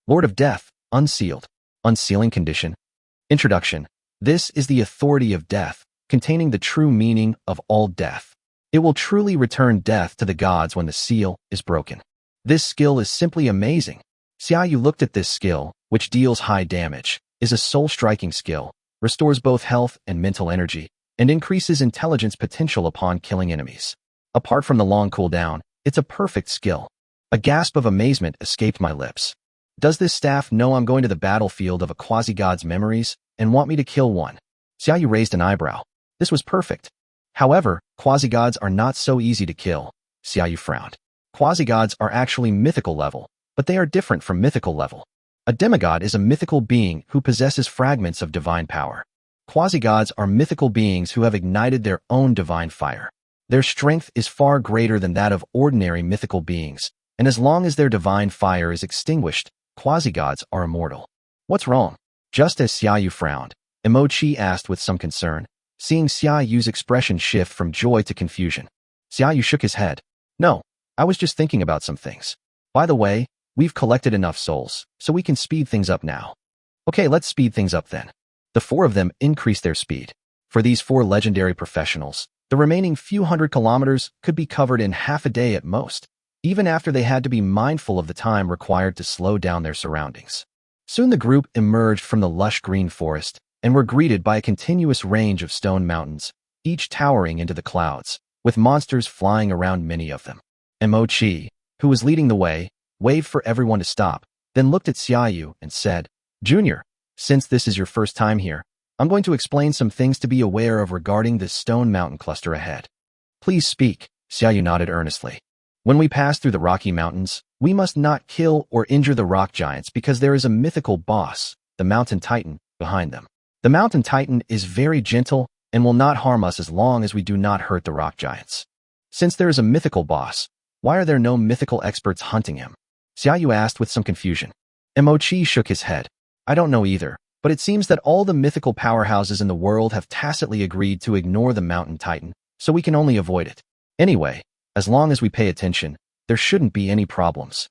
Lord of Death, unsealed. Unsealing condition. Introduction. This is the authority of death, containing the true meaning of all death. It will truly return death to the gods when the seal is broken. This skill is simply amazing. Xiaoyu looked at this skill, which deals high damage, is a soul-striking skill, restores both health and mental energy, and increases intelligence potential upon killing enemies. Apart from the long cooldown, it's a perfect skill. A gasp of amazement escaped my lips. Does this staff know I'm going to the battlefield of a quasi-god's memories and want me to kill one? Xiaoyu raised an eyebrow. This was perfect. However, quasi-gods are not so easy to kill. Xiaoyu frowned. Quasi-gods are actually mythical level, but they are different from mythical level. A demigod is a mythical being who possesses fragments of divine power. Quasi-gods are mythical beings who have ignited their own divine fire. Their strength is far greater than that of ordinary mythical beings, and as long as their divine fire is extinguished, quasi-gods are immortal. What's wrong? Just as Xiaoyu frowned, Emochi asked with some concern, seeing Xiaoyu's expression shift from joy to confusion. Xiaoyu shook his head. No, I was just thinking about some things. By the way, we've collected enough souls, so we can speed things up now. Okay, let's speed things up then. The four of them increased their speed. For these four legendary professionals, the remaining few hundred kilometers could be covered in half a day at most, even after they had to be mindful of the time required to slow down their surroundings. Soon the group emerged from the lush green forest and were greeted by a continuous range of stone mountains, each towering into the clouds, with monsters flying around many of them. Emochi, who was leading the way, waved for everyone to stop, then looked at Xiaoyu and said, Junior, since this is your first time here, I'm going to explain some things to be aware of regarding this stone mountain cluster ahead. Please speak, Xiaoyu nodded earnestly. When we pass through the Rocky Mountains, we must not kill or injure the rock giants because there is a mythical boss, the Mountain Titan, behind them. The Mountain Titan is very gentle and will not harm us as long as we do not hurt the rock giants. Since there is a mythical boss, why are there no mythical experts hunting him? Xiaoyu asked with some confusion. Emochi shook his head. I don't know either, but it seems that all the mythical powerhouses in the world have tacitly agreed to ignore the Mountain Titan, so we can only avoid it. Anyway, as long as we pay attention, there shouldn't be any problems.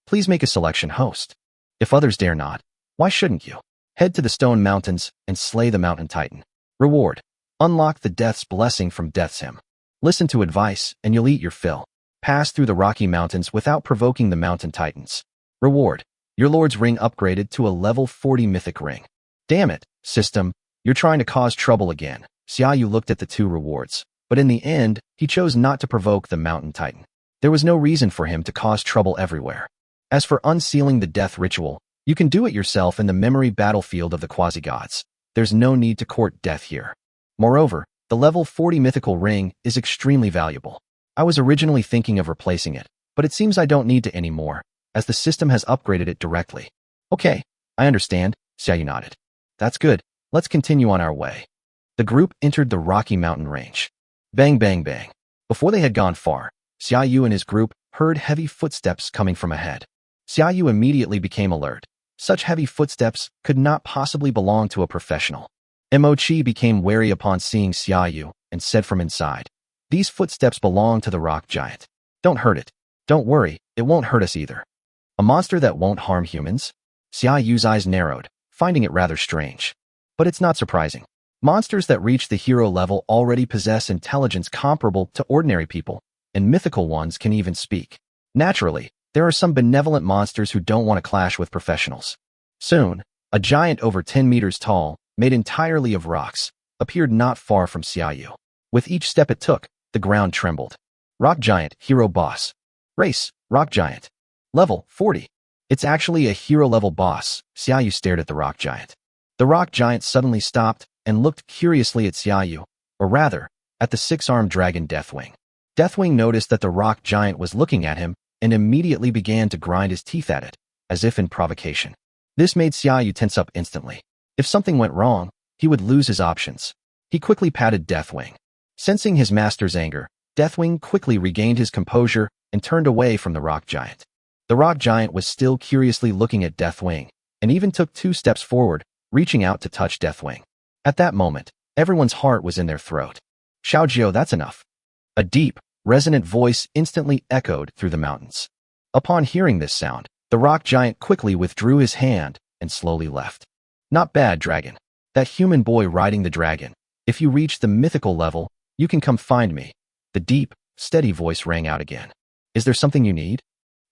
Please make a selection, host. If others dare not, why shouldn't you? Head to the Stone Mountains and slay the Mountain Titan. Reward. Unlock the Death's Blessing from Death's Hymn. Listen to advice and you'll eat your fill. Pass through the Rocky Mountains without provoking the Mountain Titans. Reward. Your Lord's Ring upgraded to a level 40 mythic ring. Damn it, system, you're trying to cause trouble again. Xiaoyu looked at the two rewards, but in the end, he chose not to provoke the Mountain Titan. There was no reason for him to cause trouble everywhere. As for unsealing the death ritual, you can do it yourself in the memory battlefield of the quasi-gods. There's no need to court death here. Moreover, the level 40 mythical ring is extremely valuable. I was originally thinking of replacing it, but it seems I don't need to anymore, as the system has upgraded it directly. Okay, I understand, Xiaoyu nodded. That's good, let's continue on our way. The group entered the Rocky Mountain range. Bang bang bang. Before they had gone far, Xiaoyu and his group heard heavy footsteps coming from ahead. Xiaoyu immediately became alert. Such heavy footsteps could not possibly belong to a professional. Mochi became wary upon seeing Xiaoyu and said from inside, "These footsteps belong to the rock giant. Don't hurt it. Don't worry, it won't hurt us either." A monster that won't harm humans? Xiaoyu's eyes narrowed, finding it rather strange. But it's not surprising. Monsters that reach the hero level already possess intelligence comparable to ordinary people, and mythical ones can even speak. Naturally, there are some benevolent monsters who don't want to clash with professionals. Soon, a giant over 10 meters tall, made entirely of rocks, appeared not far from Xiaoyu. With each step it took, the ground trembled. Rock Giant, Hero Boss. Race, Rock Giant. Level, 40. It's actually a hero-level boss. Xiaoyu stared at the Rock Giant. The Rock Giant suddenly stopped and looked curiously at Xiaoyu, or rather, at the six-armed dragon Deathwing. Deathwing noticed that the Rock Giant was looking at him and immediately began to grind his teeth at it, as if in provocation. This made Xiaoyu tense up instantly. If something went wrong, he would lose his options. He quickly patted Deathwing. Sensing his master's anger, Deathwing quickly regained his composure and turned away from the Rock Giant. The Rock Giant was still curiously looking at Deathwing, and even took 2 steps forward, reaching out to touch Deathwing. At that moment, everyone's heart was in their throat. "Xiaojiu, that's enough." A deep, resonant voice instantly echoed through the mountains. Upon hearing this sound, the Rock Giant quickly withdrew his hand and slowly left. "Not bad, dragon. That human boy riding the dragon. If you reach the mythical level, you can come find me." The deep, steady voice rang out again. "Is there something you need?"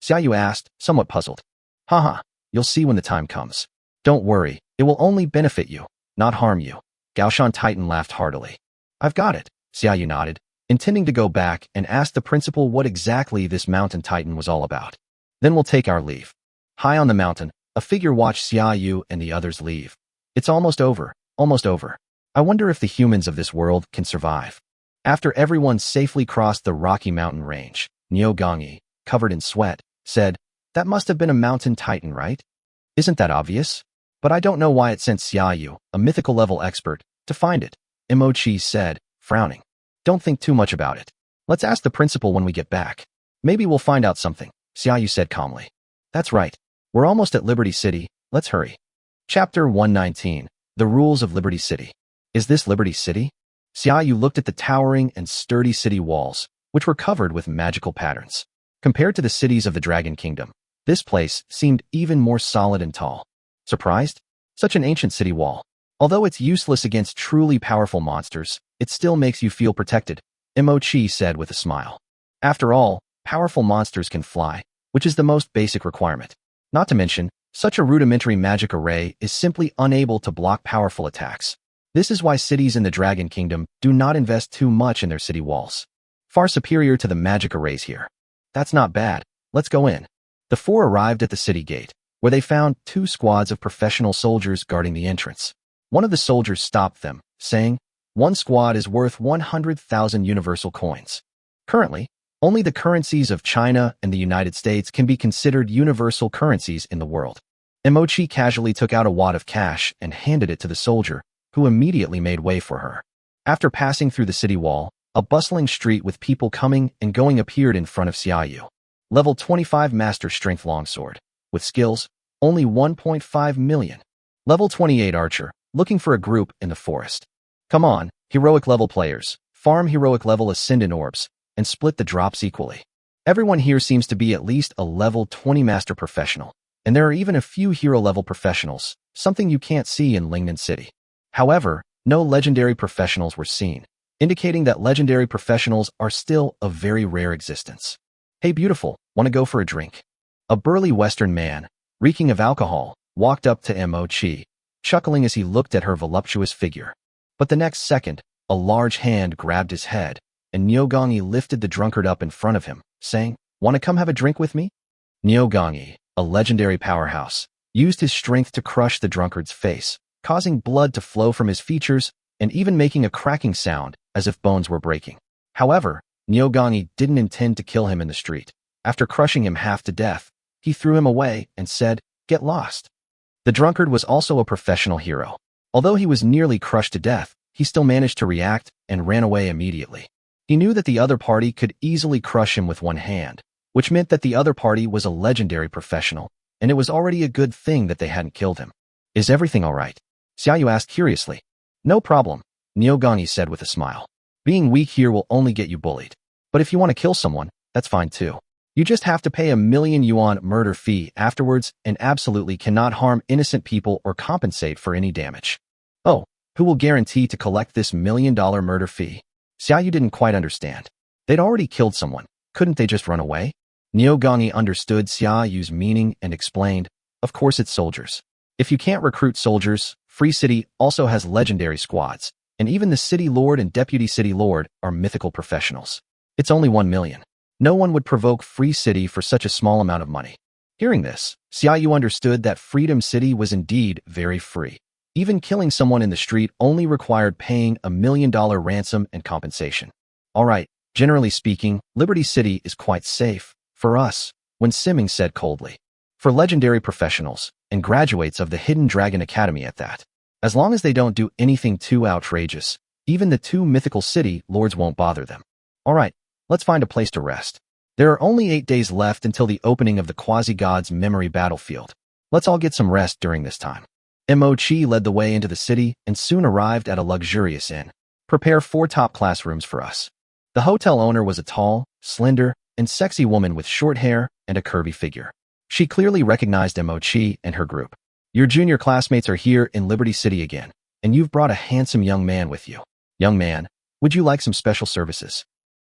Xiaoyu asked, somewhat puzzled. "Haha, you'll see when the time comes. Don't worry, it will only benefit you, not harm you." Gaoshan Titan laughed heartily. "I've got it," Xiaoyu nodded, intending to go back and ask the principal what exactly this mountain titan was all about. "Then we'll take our leave." High on the mountain, a figure watched Xiaoyu and the others leave. "It's almost over, almost over. I wonder if the humans of this world can survive." After everyone safely crossed the Rocky Mountain range, Nyogongi, covered in sweat, said, "That must have been a mountain titan, right? Isn't that obvious? But I don't know why it sent Xiaoyu, a mythical level expert, to find it," Mochi said, frowning. "Don't think too much about it. Let's ask the principal when we get back. Maybe we'll find out something," Xiaoyu said calmly. "That's right. We're almost at Liberty City. Let's hurry." Chapter 119. The Rules of Liberty City. Is this Liberty City? Xiaoyu looked at the towering and sturdy city walls, which were covered with magical patterns. Compared to the cities of the Dragon Kingdom, this place seemed even more solid and tall. Surprised? Such an ancient city wall. Although it's useless against truly powerful monsters, it still makes you feel protected, Mochi said with a smile. After all, powerful monsters can fly, which is the most basic requirement. Not to mention, such a rudimentary magic array is simply unable to block powerful attacks. This is why cities in the Dragon Kingdom do not invest too much in their city walls. Far superior to the magic arrays here. That's not bad. Let's go in. The four arrived at the city gate, where they found 2 squads of professional soldiers guarding the entrance. One of the soldiers stopped them, saying, "One squad is worth 100,000 universal coins. Currently, only the currencies of China and the United States can be considered universal currencies in the world." Mochi casually took out a wad of cash and handed it to the soldier, who immediately made way for her. After passing through the city wall, a bustling street with people coming and going appeared in front of Xiaoyu. Level 25 Master Strength Longsword. With skills, only 1.5 million. Level 28 Archer, looking for a group in the forest. Come on, heroic level players, farm heroic level Ascendant Orbs, and split the drops equally. Everyone here seems to be at least a level 20 Master Professional, and there are even a few hero level professionals, something you can't see in Lingnan City. However, no legendary professionals were seen, indicating that legendary professionals are still a very rare existence. "Hey beautiful, wanna go for a drink?" A burly Western man, reeking of alcohol, walked up to Mochi, chuckling as he looked at her voluptuous figure. But the next second, a large hand grabbed his head, and Nyogongi lifted the drunkard up in front of him, saying, "Wanna come have a drink with me?" Nyogongi, a legendary powerhouse, used his strength to crush the drunkard's face, causing blood to flow from his features and even making a cracking sound as if bones were breaking. However, Nyogongi didn't intend to kill him in the street. After crushing him half to death, he threw him away and said, "Get lost." The drunkard was also a professional hero. Although he was nearly crushed to death, he still managed to react and ran away immediately. He knew that the other party could easily crush him with one hand, which meant that the other party was a legendary professional, and it was already a good thing that they hadn't killed him. Is everything all right? Xiaoyu asked curiously. No problem, Niogani said with a smile. Being weak here will only get you bullied. But if you want to kill someone, that's fine too. You just have to pay a 1,000,000 yuan murder fee afterwards and absolutely cannot harm innocent people or compensate for any damage. Oh, who will guarantee to collect this $1,000,000 murder fee? Xiaoyu didn't quite understand. They'd already killed someone. Couldn't they just run away? Niogani understood Xiaoyu's meaning and explained, of course it's soldiers. If you can't recruit soldiers, Free City also has legendary squads, and even the City Lord and Deputy City Lord are mythical professionals. It's only 1,000,000. No one would provoke Free City for such a small amount of money. Hearing this, Xiaoyu understood that Freedom City was indeed very free. Even killing someone in the street only required paying a $1,000,000 ransom and compensation. All right, generally speaking, Liberty City is quite safe. For us, Wen Siming said coldly. For legendary professionals, and graduates of the Hidden Dragon Academy at that. As long as they don't do anything too outrageous, even the two mythical city lords won't bother them. All right, let's find a place to rest. There are only 8 days left until the opening of the Quasi-God's memory battlefield. Let's all get some rest during this time. Mo-Chi led the way into the city and soon arrived at a luxurious inn. Prepare 4 top-class rooms for us. The hotel owner was a tall, slender, and sexy woman with short hair and a curvy figure. She clearly recognized Mo-Chi and her group. Your junior classmates are here in Liberty City again, and you've brought a handsome young man with you. Young man, would you like some special services?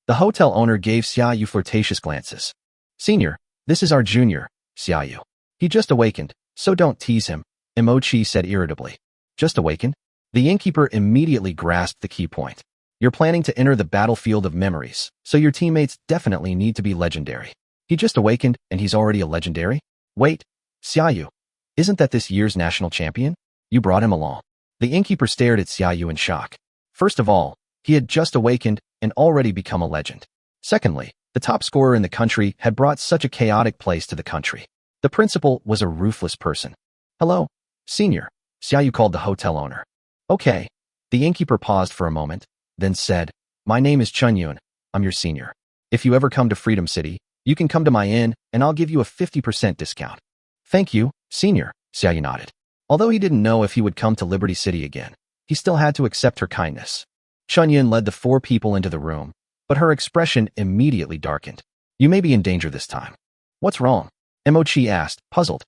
The hotel owner gave Xiaoyu flirtatious glances. Senior, this is our junior, Xiaoyu. He just awakened, so don't tease him, Mo-Chi said irritably. Just awakened? The innkeeper immediately grasped the key point. You're planning to enter the battlefield of memories, so your teammates definitely need to be legendary. He just awakened and he's already a legendary? Wait, Xiaoyu, isn't that this year's national champion? You brought him along. The innkeeper stared at Xiaoyu in shock. First of all, he had just awakened and already become a legend. Secondly, the top scorer in the country had brought such a chaotic place to the country. The principal was a ruthless person. Hello, senior, Xiaoyu called the hotel owner. Okay. The innkeeper paused for a moment, then said, my name is Chunyun. I'm your senior. If you ever come to Freedom City, you can come to my inn and I'll give you a 50% discount. Thank you, senior, Xiaoyu nodded. Although he didn't know if he would come to Liberty City again, he still had to accept her kindness. Chunyun led the 4 people into the room, but her expression immediately darkened. You may be in danger this time. What's wrong? Mo-Chi asked, puzzled.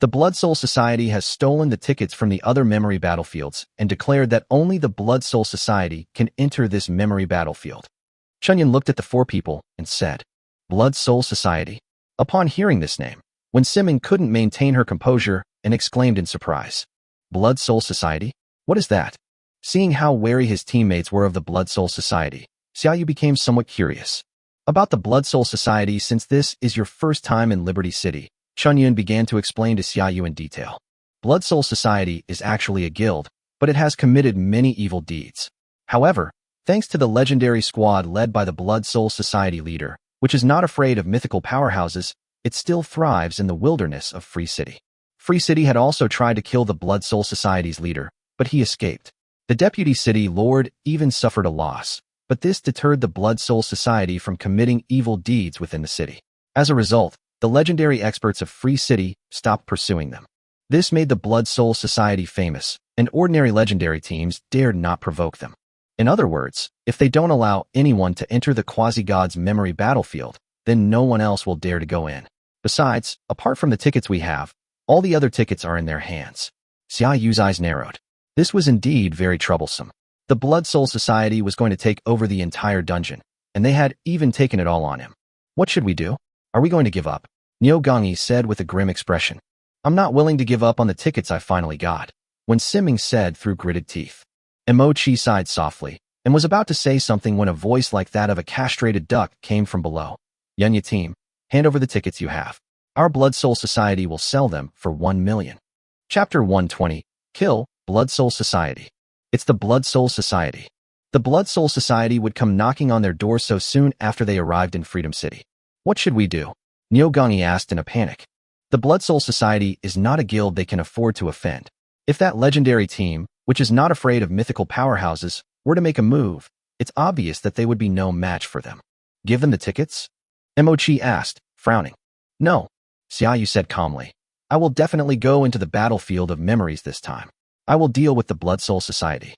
The Blood Soul Society has stolen the tickets from the other memory battlefields and declared that only the Blood Soul Society can enter this memory battlefield. Chunyun looked at the 4 people and said, Blood Soul Society. Upon hearing this name, Wen Siming couldn't maintain her composure and exclaimed in surprise. Blood Soul Society? What is that? Seeing how wary his teammates were of the Blood Soul Society, Xiaoyu became somewhat curious. About the Blood Soul Society, since this is your first time in Liberty City, Chunyun began to explain to Xiaoyu in detail. Blood Soul Society is actually a guild, but it has committed many evil deeds. However, thanks to the legendary squad led by the Blood Soul Society leader, which is not afraid of mythical powerhouses, it still thrives in the wilderness of Free City. Free City had also tried to kill the Blood Soul Society's leader, but he escaped. The Deputy City Lord even suffered a loss, but this deterred the Blood Soul Society from committing evil deeds within the city. As a result, the legendary experts of Free City stopped pursuing them. This made the Blood Soul Society famous, and ordinary legendary teams dared not provoke them. In other words, if they don't allow anyone to enter the Quasi-God's memory battlefield, then no one else will dare to go in. Besides, apart from the tickets we have, all the other tickets are in their hands. Xiaoyu's eyes narrowed. This was indeed very troublesome. The Blood Soul Society was going to take over the entire dungeon, and they had even taken it all on him. What should we do? Are we going to give up? Niogani said with a grim expression. I'm not willing to give up on the tickets I finally got, Wen Siming said through gritted teeth. Mo-Chi sighed softly, and was about to say something when a voice like that of a castrated duck came from below. Yunya team, hand over the tickets you have. Our Blood Soul Society will sell them for 1,000,000. Chapter 120, Kill, Blood Soul Society. It's the Blood Soul Society. The Blood Soul Society would come knocking on their door so soon after they arrived in Freedom City. What should we do? Niogani asked in a panic. The Blood Soul Society is not a guild they can afford to offend. If that legendary team, which is not afraid of mythical powerhouses, were to make a move, it's obvious that they would be no match for them. Give them the tickets? Mo-Chi asked, frowning. No, Xiaoyu said calmly. I will definitely go into the battlefield of memories this time. I will deal with the Blood Soul Society.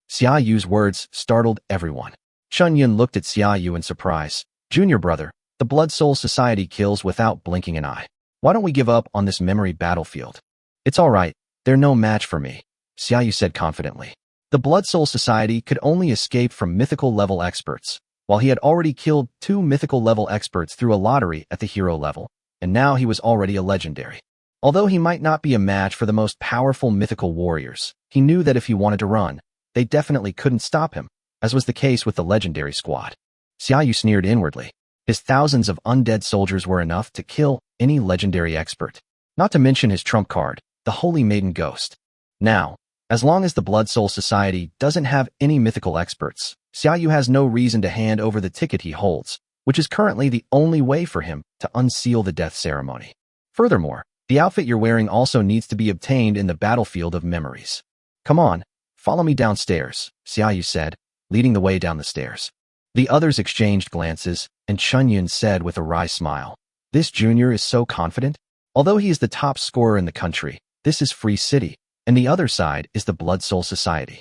Xiaoyu's words startled everyone. Chunyun looked at Xiaoyu in surprise. Junior brother, the Blood Soul Society kills without blinking an eye. Why don't we give up on this memory battlefield? It's all right, they're no match for me, Xiaoyu said confidently. The Blood Soul Society could only escape from mythical level experts, while he had already killed 2 mythical level experts through a lottery at the hero level, and now he was already a legendary. Although he might not be a match for the most powerful mythical warriors, he knew that if he wanted to run, they definitely couldn't stop him, as was the case with the legendary squad. Xiaoyu sneered inwardly. His thousands of undead soldiers were enough to kill any legendary expert, not to mention his trump card, the Holy Maiden Ghost. Now, as long as the Blood Soul Society doesn't have any mythical experts, Xiaoyu has no reason to hand over the ticket he holds, which is currently the only way for him to unseal the death ceremony. Furthermore, the outfit you're wearing also needs to be obtained in the battlefield of memories. Come on, follow me downstairs, Xiaoyu said, leading the way down the stairs. The others exchanged glances, and Chunyun said with a wry smile, this junior is so confident. Although he is the top scorer in the country, this is Free City, and the other side is the Blood Soul Society.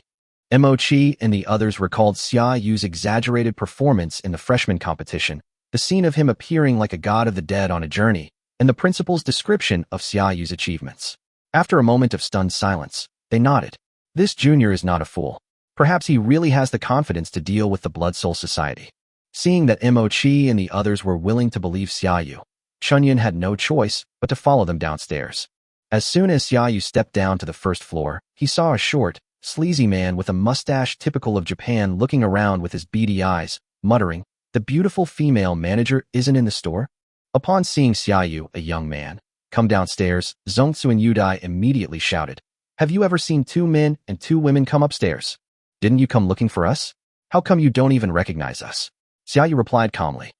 Mochi and the others recalled Xiaoyu's exaggerated performance in the freshman competition, the scene of him appearing like a god of the dead on a journey, and the principal's description of Xiaoyu's achievements. After a moment of stunned silence, they nodded. This junior is not a fool. Perhaps he really has the confidence to deal with the Blood Soul Society. Seeing that Mochi and the others were willing to believe Xiaoyu, Chunyun had no choice but to follow them downstairs. As soon as Xiaoyu stepped down to the first floor, he saw a short, sleazy man with a mustache typical of Japan looking around with his beady eyes, muttering, "The beautiful female manager isn't in the store?" Upon seeing Xiaoyu, a young man, come downstairs, Zongsu and Yudai immediately shouted, "Have you ever seen 2 men and 2 women come upstairs? Didn't you come looking for us? How come you don't even recognize us?" Xiaoyu replied calmly.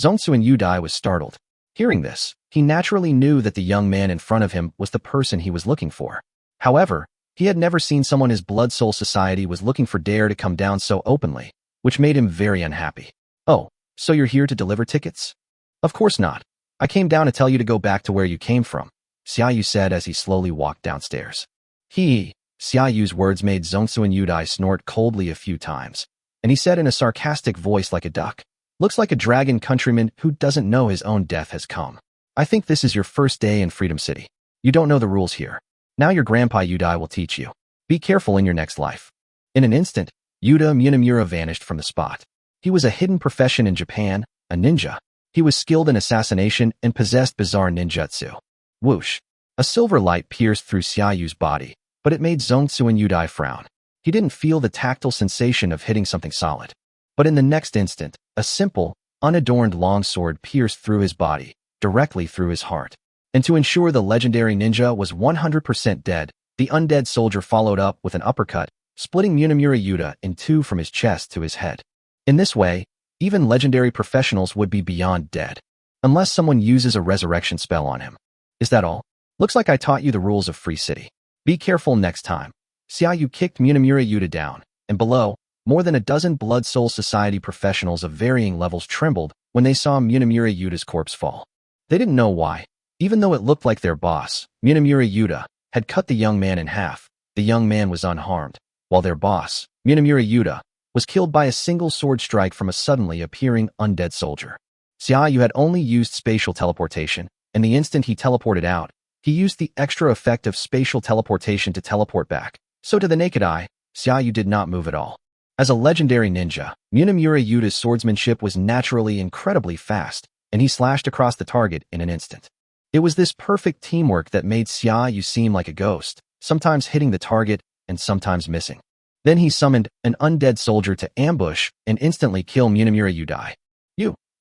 Zongsu and Yudai was startled. Hearing this, he naturally knew that the young man in front of him was the person he was looking for. However, he had never seen someone his Blood Soul Society was looking for dare to come down so openly, which made him very unhappy. "Oh, so you're here to deliver tickets?" "Of course not. I came down to tell you to go back to where you came from," Xiaoyu said as he slowly walked downstairs. Xiaoyu's words made Zongsu and Yudai snort coldly a few times, and he said in a sarcastic voice like a duck, "Looks like a dragon countryman who doesn't know his own death has come. I think this is your first day in Freedom City. You don't know the rules here. Now your grandpa Yudai will teach you. Be careful in your next life." In an instant, Yuda Munamura vanished from the spot. He was a hidden profession in Japan, a ninja. He was skilled in assassination and possessed bizarre ninjutsu. Whoosh! A silver light pierced through Xiaoyu's body, but it made Zongsu and Yudai frown. He didn't feel the tactile sensation of hitting something solid. But in the next instant, a simple, unadorned longsword pierced through his body, directly through his heart. And to ensure the legendary ninja was 100% dead, the undead soldier followed up with an uppercut, splitting Munamura Yuda in 2 from his chest to his head. In this way, even legendary professionals would be beyond dead, unless someone uses a resurrection spell on him. Is that all? Looks like I taught you the rules of Free City. Be careful next time. Xiaoyu kicked Munamura Yuda down, and below, more than a dozen Blood Soul Society professionals of varying levels trembled when they saw Munamura Yuda's corpse fall. They didn't know why. Even though it looked like their boss, Munamura Yuda, had cut the young man in half, the young man was unharmed, while their boss, Munamura Yuda, was killed by a single sword strike from a suddenly appearing undead soldier. Xiaoyu had only used spatial teleportation, and the instant he teleported out, he used the extra effect of spatial teleportation to teleport back. So to the naked eye, Xiaoyu did not move at all. As a legendary ninja, Munamura Yuda's swordsmanship was naturally incredibly fast, and he slashed across the target in an instant. It was this perfect teamwork that made Xiaoyu seem like a ghost, sometimes hitting the target and sometimes missing. Then he summoned an undead soldier to ambush and instantly kill Munamura Yudai.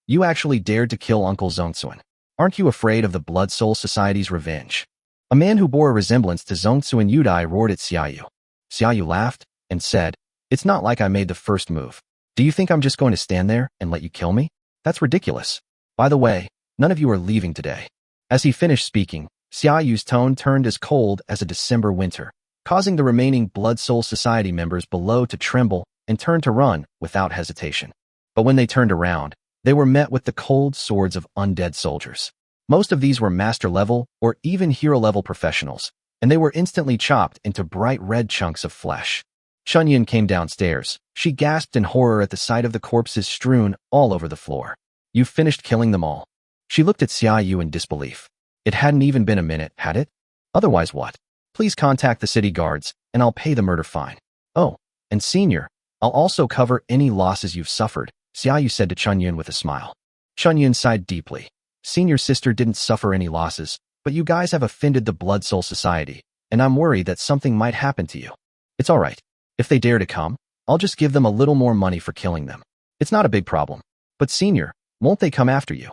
You actually dared to kill Uncle Zongsuan. Aren't you afraid of the Blood Soul Society's revenge?" A man who bore a resemblance to Zongsu and Yudai roared at Xiaoyu. Xiaoyu laughed and said, "It's not like I made the first move. Do you think I'm just going to stand there and let you kill me? That's ridiculous. By the way, none of you are leaving today." As he finished speaking, Xiaoyu's tone turned as cold as a December winter, causing the remaining Blood Soul Society members below to tremble and turn to run without hesitation. But when they turned around, They were met with the cold swords of undead soldiers. Most of these were master-level or even hero-level professionals, and they were instantly chopped into bright red chunks of flesh. Chunyin came downstairs. She gasped in horror at the sight of the corpses strewn all over the floor. "You've finished killing them all." She looked at Xiaoyu in disbelief. It hadn't even been a minute, had it? Otherwise what? "Please contact the city guards, and I'll pay the murder fine. Oh, and Senior, I'll also cover any losses you've suffered," Xiaoyu said to Chunyin with a smile. Chunyin sighed deeply. "Senior's sister didn't suffer any losses, but you guys have offended the Blood Soul Society, and I'm worried that something might happen to you. It's all right. If they dare to come, I'll just give them a little more money for killing them. It's not a big problem. But Senior, won't they come after you?"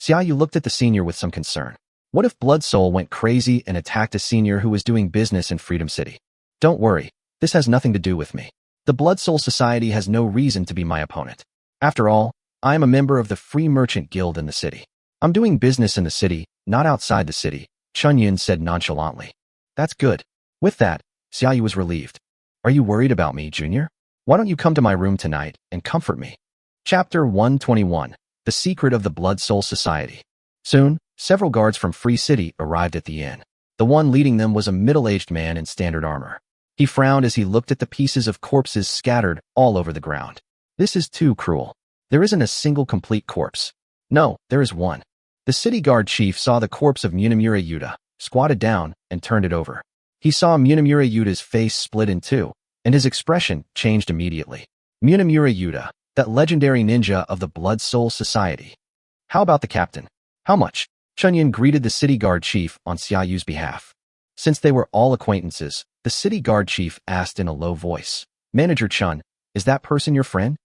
Xiaoyu looked at the Senior with some concern. What if Blood Soul went crazy and attacked a Senior who was doing business in Freedom City? "Don't worry, this has nothing to do with me. The Blood Soul Society has no reason to be my opponent. After all, I am a member of the Free Merchant Guild in the city. I'm doing business in the city, not outside the city," Chunyin said nonchalantly. "That's good." With that, Xiaoyu was relieved. "Are you worried about me, Junior? Why don't you come to my room tonight and comfort me?" Chapter 121. The Secret of the Blood Soul Society. Soon, several guards from Free City arrived at the inn. The one leading them was a middle-aged man in standard armor. He frowned as he looked at the pieces of corpses scattered all over the ground. "This is too cruel. There isn't a single complete corpse." "No, there is one." The city guard chief saw the corpse of Munamura Yuta, squatted down, and turned it over. He saw Munamura Yuta's face split in two, and his expression changed immediately. Munamura Yuta, that legendary ninja of the Blood Soul Society. "How about the captain? How much?" Chunyin greeted the city guard chief on Xiaoyu's behalf. Since they were all acquaintances, the city guard chief asked in a low voice, "Manager Chun, is that person your friend?"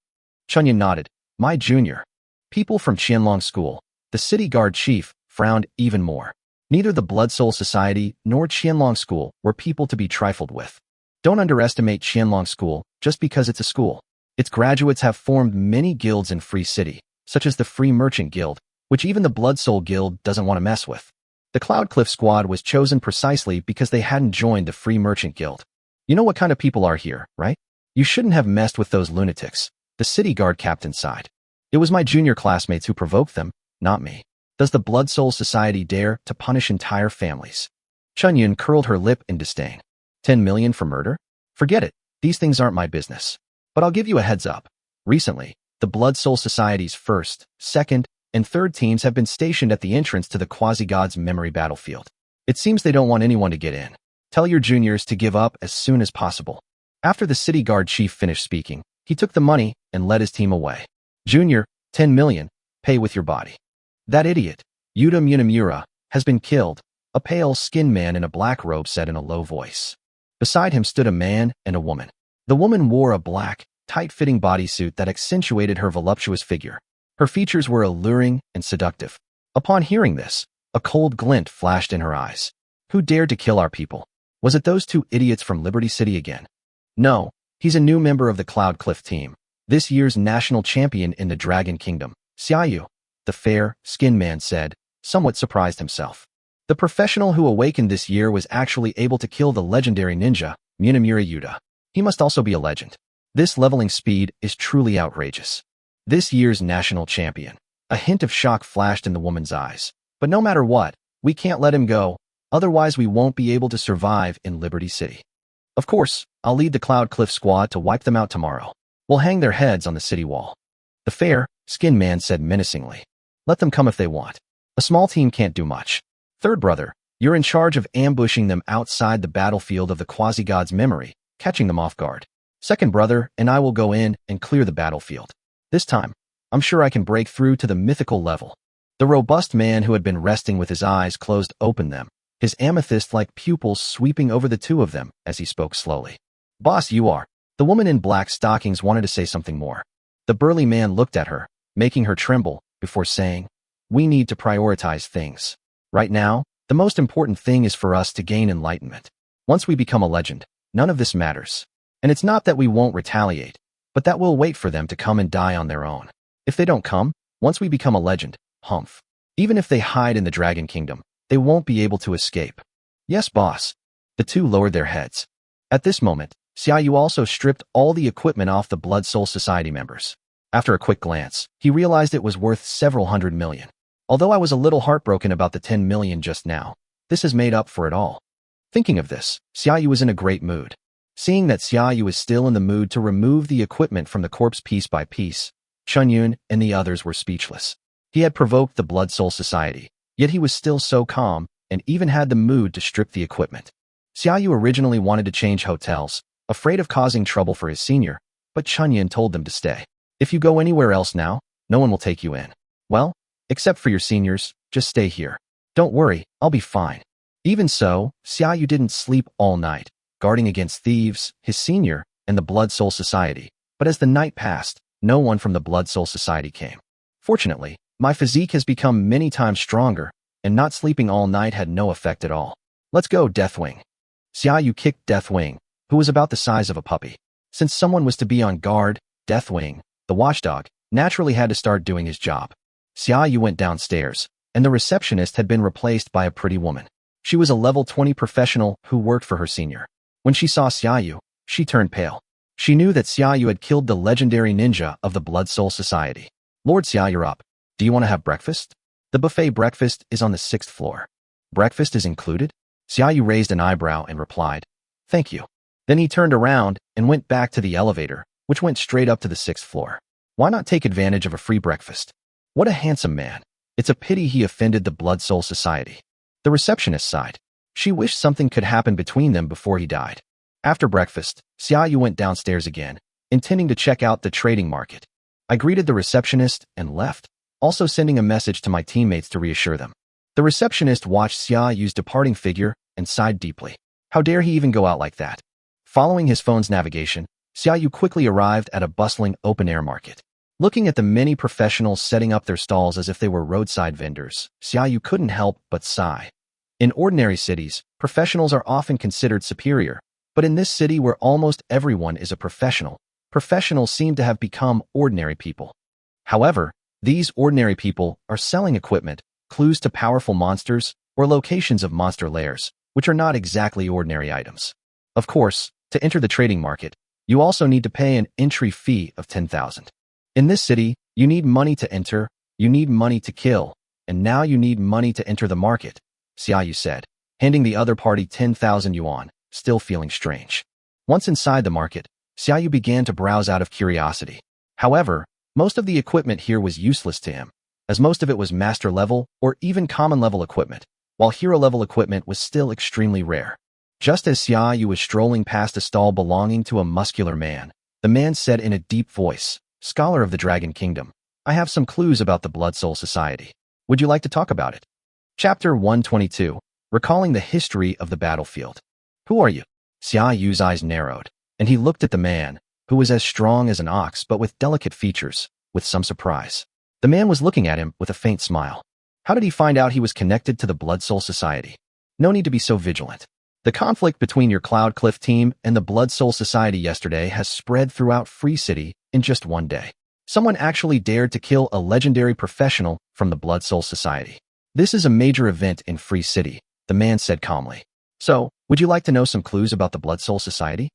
Chunyin nodded. "My junior." People from Qianlong School. The city guard chief frowned even more. Neither the Blood Soul Society nor Qianlong School were people to be trifled with. Don't underestimate Qianlong School just because it's a school. Its graduates have formed many guilds in Free City, such as the Free Merchant Guild, which even the Blood Soul Guild doesn't want to mess with. The Cloudcliff squad was chosen precisely because they hadn't joined the Free Merchant Guild. "You know what kind of people are here, right? You shouldn't have messed with those lunatics," the city guard captain sighed. "It was my junior classmates who provoked them, not me. Does the Blood Soul Society dare to punish entire families?" Chunyin curled her lip in disdain. 10 million for murder? Forget it. These things aren't my business. But I'll give you a heads up. Recently, the Blood Soul Society's first, second, and third teams have been stationed at the entrance to the Quasi-God's memory battlefield. It seems they don't want anyone to get in. Tell your juniors to give up as soon as possible. After the city guard chief finished speaking, he took the money and led his team away. "Junior, 10 million, pay with your body." "That idiot, Yuta Munamura, has been killed," a pale-skinned man in a black robe said in a low voice. Beside him stood a man and a woman. The woman wore a black, tight-fitting bodysuit that accentuated her voluptuous figure. Her features were alluring and seductive. Upon hearing this, a cold glint flashed in her eyes. Who dared to kill our people? Was it those two idiots from Liberty City again? No, he's a new member of the Cloud Cliff team, this year's national champion in the Dragon Kingdom. Xiaoyu, the fair-skinned man said, somewhat surprised himself. The professional who awakened this year was actually able to kill the legendary ninja, Munamura Yuta. He must also be a legend. This leveling speed is truly outrageous. This year's national champion. A hint of shock flashed in the woman's eyes. But no matter what, we can't let him go, otherwise we won't be able to survive in Liberty City. Of course, I'll lead the Cloud Cliff squad to wipe them out tomorrow. We'll hang their heads on the city wall. The fair-skinned man said menacingly. Let them come if they want. A small team can't do much. Third brother, you're in charge of ambushing them outside the battlefield of the Quasi-God's memory, catching them off guard. Second brother and I will go in and clear the battlefield. This time, I'm sure I can break through to the mythical level. The robust man who had been resting with his eyes closed opened them, his amethyst-like pupils sweeping over the two of them as he spoke slowly. Boss, you are. The woman in black stockings wanted to say something more. The burly man looked at her, making her tremble, before saying, we need to prioritize things. Right now, the most important thing is for us to gain enlightenment. Once we become a legend, none of this matters. And it's not that we won't retaliate, but that we'll wait for them to come and die on their own. If they don't come, once we become a legend, humph. Even if they hide in the Dragon Kingdom, they won't be able to escape. Yes, boss. The two lowered their heads. At this moment, Xiaoyu also stripped all the equipment off the Blood Soul Society members. After a quick glance, he realized it was worth several hundred million. Although I was a little heartbroken about the 10 million just now, this has made up for it all. Thinking of this, Xiaoyu was in a great mood. Seeing that Xiaoyu is still in the mood to remove the equipment from the corpse piece by piece, Chunyun and the others were speechless. He had provoked the Blood Soul Society, yet he was still so calm and even had the mood to strip the equipment. Xiaoyu originally wanted to change hotels, afraid of causing trouble for his senior, but Chunyun told them to stay. If you go anywhere else now, no one will take you in. Well, except for your seniors, just stay here. Don't worry, I'll be fine. Even so, Xiaoyu didn't sleep all night, guarding against thieves, his senior, and the Blood Soul Society. But as the night passed, no one from the Blood Soul Society came. Fortunately, my physique has become many times stronger, and not sleeping all night had no effect at all. Let's go, Deathwing. Xiaoyu kicked Deathwing, who was about the size of a puppy. Since someone was to be on guard, Deathwing, the watchdog, naturally had to start doing his job. Xiaoyu went downstairs, and the receptionist had been replaced by a pretty woman. She was a level 20 professional who worked for her senior. When she saw Xiaoyu, she turned pale. She knew that Xiaoyu had killed the legendary ninja of the Blood Soul Society. Lord Xiao, you're up. Do you want to have breakfast? The buffet breakfast is on the 6th floor. Breakfast is included? Xiaoyu raised an eyebrow and replied, thank you. Then he turned around and went back to the elevator, which went straight up to the 6th floor. Why not take advantage of a free breakfast? What a handsome man. It's a pity he offended the Blood Soul Society. The receptionist sighed. She wished something could happen between them before he died. After breakfast, Xiaoyu went downstairs again, intending to check out the trading market. I greeted the receptionist and left, also sending a message to my teammates to reassure them. The receptionist watched Xiaoyu's departing figure and sighed deeply. How dare he even go out like that? Following his phone's navigation, Xiaoyu quickly arrived at a bustling open-air market. Looking at the many professionals setting up their stalls as if they were roadside vendors, Xiaoyu couldn't help but sigh. In ordinary cities, professionals are often considered superior, but in this city where almost everyone is a professional, professionals seem to have become ordinary people. However, these ordinary people are selling equipment, clues to powerful monsters, or locations of monster lairs, which are not exactly ordinary items. Of course, to enter the trading market, you also need to pay an entry fee of 10,000. In this city, you need money to enter, you need money to kill, and now you need money to enter the market, Xiaoyu said, handing the other party 10,000 yuan, still feeling strange. Once inside the market, Xiaoyu began to browse out of curiosity. However, most of the equipment here was useless to him, as most of it was master-level or even common-level equipment, while hero-level equipment was still extremely rare. Just as Xiaoyu was strolling past a stall belonging to a muscular man, the man said in a deep voice, Scholar of the Dragon Kingdom, I have some clues about the Blood Soul Society. Would you like to talk about it? Chapter 122, Recalling the History of the Battlefield. Who are you? Xiaoyu's eyes narrowed, and he looked at the man, who was as strong as an ox but with delicate features, with some surprise. The man was looking at him with a faint smile. How did he find out he was connected to the Blood Soul Society? No need to be so vigilant. The conflict between your Cloud Cliff team and the Blood Soul Society yesterday has spread throughout Free City in just one day. Someone actually dared to kill a legendary professional from the Blood Soul Society. This is a major event in Free City, the man said calmly. So, would you like to know some clues about the Blood Soul Society?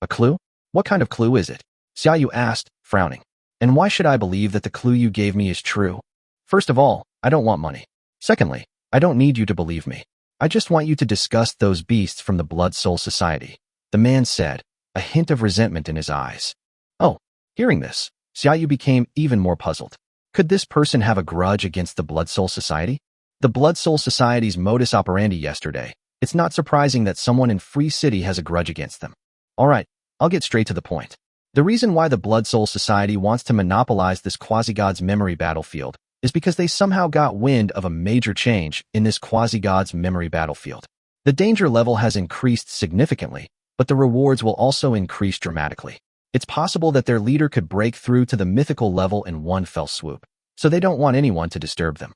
A clue? What kind of clue is it? Xiaoyu asked, frowning. And why should I believe that the clue you gave me is true? First of all, I don't want money. Secondly, I don't need you to believe me. I just want you to discuss those beasts from the Blood Soul Society, the man said, a hint of resentment in his eyes. Oh, hearing this, Xiaoyu became even more puzzled. Could this person have a grudge against the Blood Soul Society? The Blood Soul Society's modus operandi yesterday. It's not surprising that someone in Free City has a grudge against them. Alright, I'll get straight to the point. The reason why the Blood Soul Society wants to monopolize this quasi-god's memory battlefield is because they somehow got wind of a major change in this quasi-god's memory battlefield. The danger level has increased significantly, but the rewards will also increase dramatically. It's possible that their leader could break through to the mythical level in one fell swoop, so they don't want anyone to disturb them.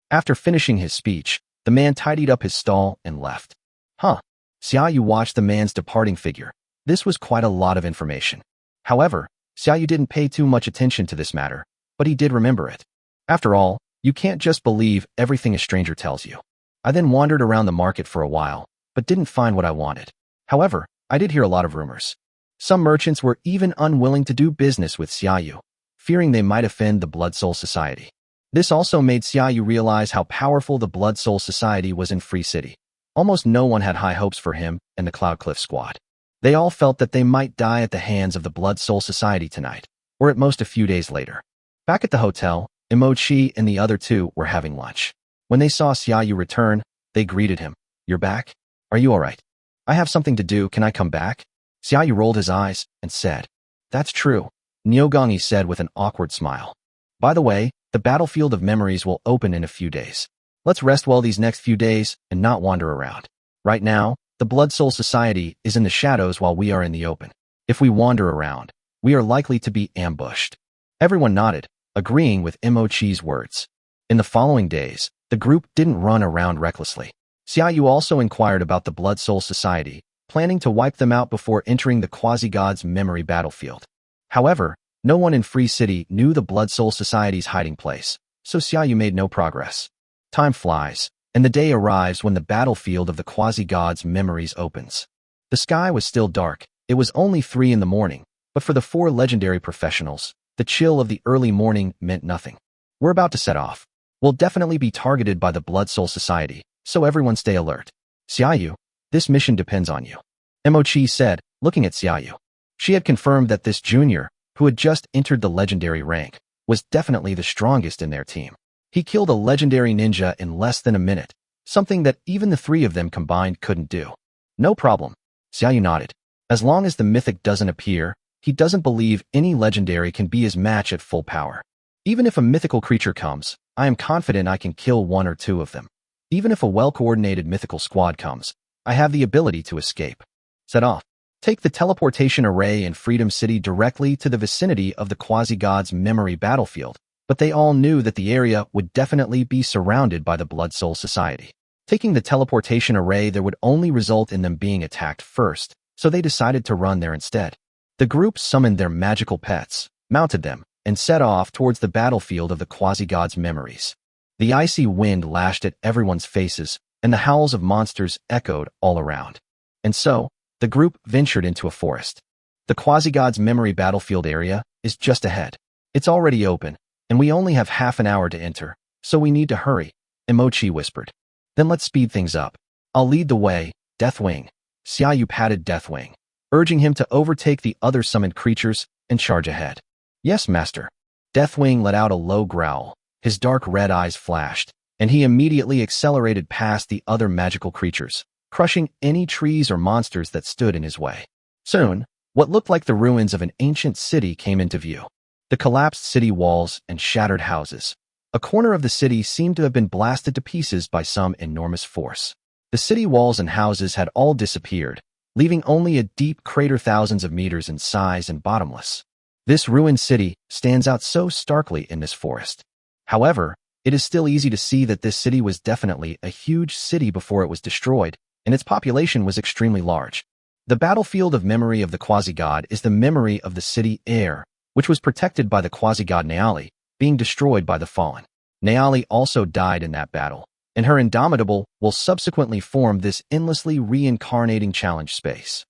After finishing his speech, the man tidied up his stall and left. Xiaoyu watched the man's departing figure. This was quite a lot of information. However, Xiaoyu didn't pay too much attention to this matter, but he did remember it. After all, you can't just believe everything a stranger tells you. I then wandered around the market for a while, but didn't find what I wanted. However, I did hear a lot of rumors. Some merchants were even unwilling to do business with Xiaoyu, fearing they might offend the Blood Soul Society. This also made Xiaoyu realize how powerful the Blood Soul Society was in Free City. Almost no one had high hopes for him and the Cloud Cliff squad. They all felt that they might die at the hands of the Blood Soul Society tonight, or at most a few days later. Back at the hotel, Imochi and the other two were having lunch. When they saw Xiaoyu return, they greeted him. "You're back? Are you alright? I have something to do, can I come back?" Xiaoyu rolled his eyes and said, "That's true," Nyogongi said with an awkward smile. "By the way, the battlefield of memories will open in a few days. Let's rest well these next few days and not wander around. Right now, the Blood Soul Society is in the shadows while we are in the open. If we wander around, we are likely to be ambushed." Everyone nodded, agreeing with Imochi's words. In the following days, the group didn't run around recklessly. Xiaoyu also inquired about the Blood Soul Society, planning to wipe them out before entering the Quasi-God's memory battlefield. However, no one in Free City knew the Blood Soul Society's hiding place, so Xiaoyu made no progress. Time flies, and the day arrives when the battlefield of the Quasi-God's memories opens. The sky was still dark. It was only 3 in the morning, but for the 4 legendary professionals, the chill of the early morning meant nothing. "We're about to set off. We'll definitely be targeted by the Blood Soul Society, so everyone stay alert. Xiaoyu, this mission depends on you," Imochi said, looking at Xiaoyu. She had confirmed that this junior, who had just entered the legendary rank, was definitely the strongest in their team. He killed a legendary ninja in less than a minute, something that even the 3 of them combined couldn't do. "No problem," Xiaoyu nodded. As long as the mythic doesn't appear, he doesn't believe any legendary can be his match at full power. "Even if a mythical creature comes, I am confident I can kill 1 or 2 of them. Even if a well-coordinated mythical squad comes, I have the ability to escape." Set off. Take the teleportation array in Freedom City directly to the vicinity of the Quasi-God's memory battlefield, but they all knew that the area would definitely be surrounded by the Blood Soul Society. Taking the teleportation array there would only result in them being attacked first, so they decided to run there instead. The group summoned their magical pets, mounted them, and set off towards the battlefield of the Quasi-God's memories. The icy wind lashed at everyone's faces, and the howls of monsters echoed all around. And so, the group ventured into a forest. The Quasi-God's memory battlefield area is just ahead. It's already open, and we only have half an hour to enter, so we need to hurry, Imochi whispered. "Then let's speed things up. I'll lead the way, Deathwing." Xiaoyu patted Deathwing, urging him to overtake the other summoned creatures and charge ahead. "Yes, master." Deathwing let out a low growl. His dark red eyes flashed, and he immediately accelerated past the other magical creatures, crushing any trees or monsters that stood in his way. Soon, what looked like the ruins of an ancient city came into view. The collapsed city walls and shattered houses. A corner of the city seemed to have been blasted to pieces by some enormous force. The city walls and houses had all disappeared, leaving only a deep crater thousands of meters in size and bottomless. This ruined city stands out so starkly in this forest. However, it is still easy to see that this city was definitely a huge city before it was destroyed, and its population was extremely large. The battlefield of memory of the Quasi-God is the memory of the city Air, which was protected by the Quasi-God Naali, being destroyed by the Fallen. Naali also died in that battle, and her Indomitable will subsequently form this endlessly reincarnating challenge space.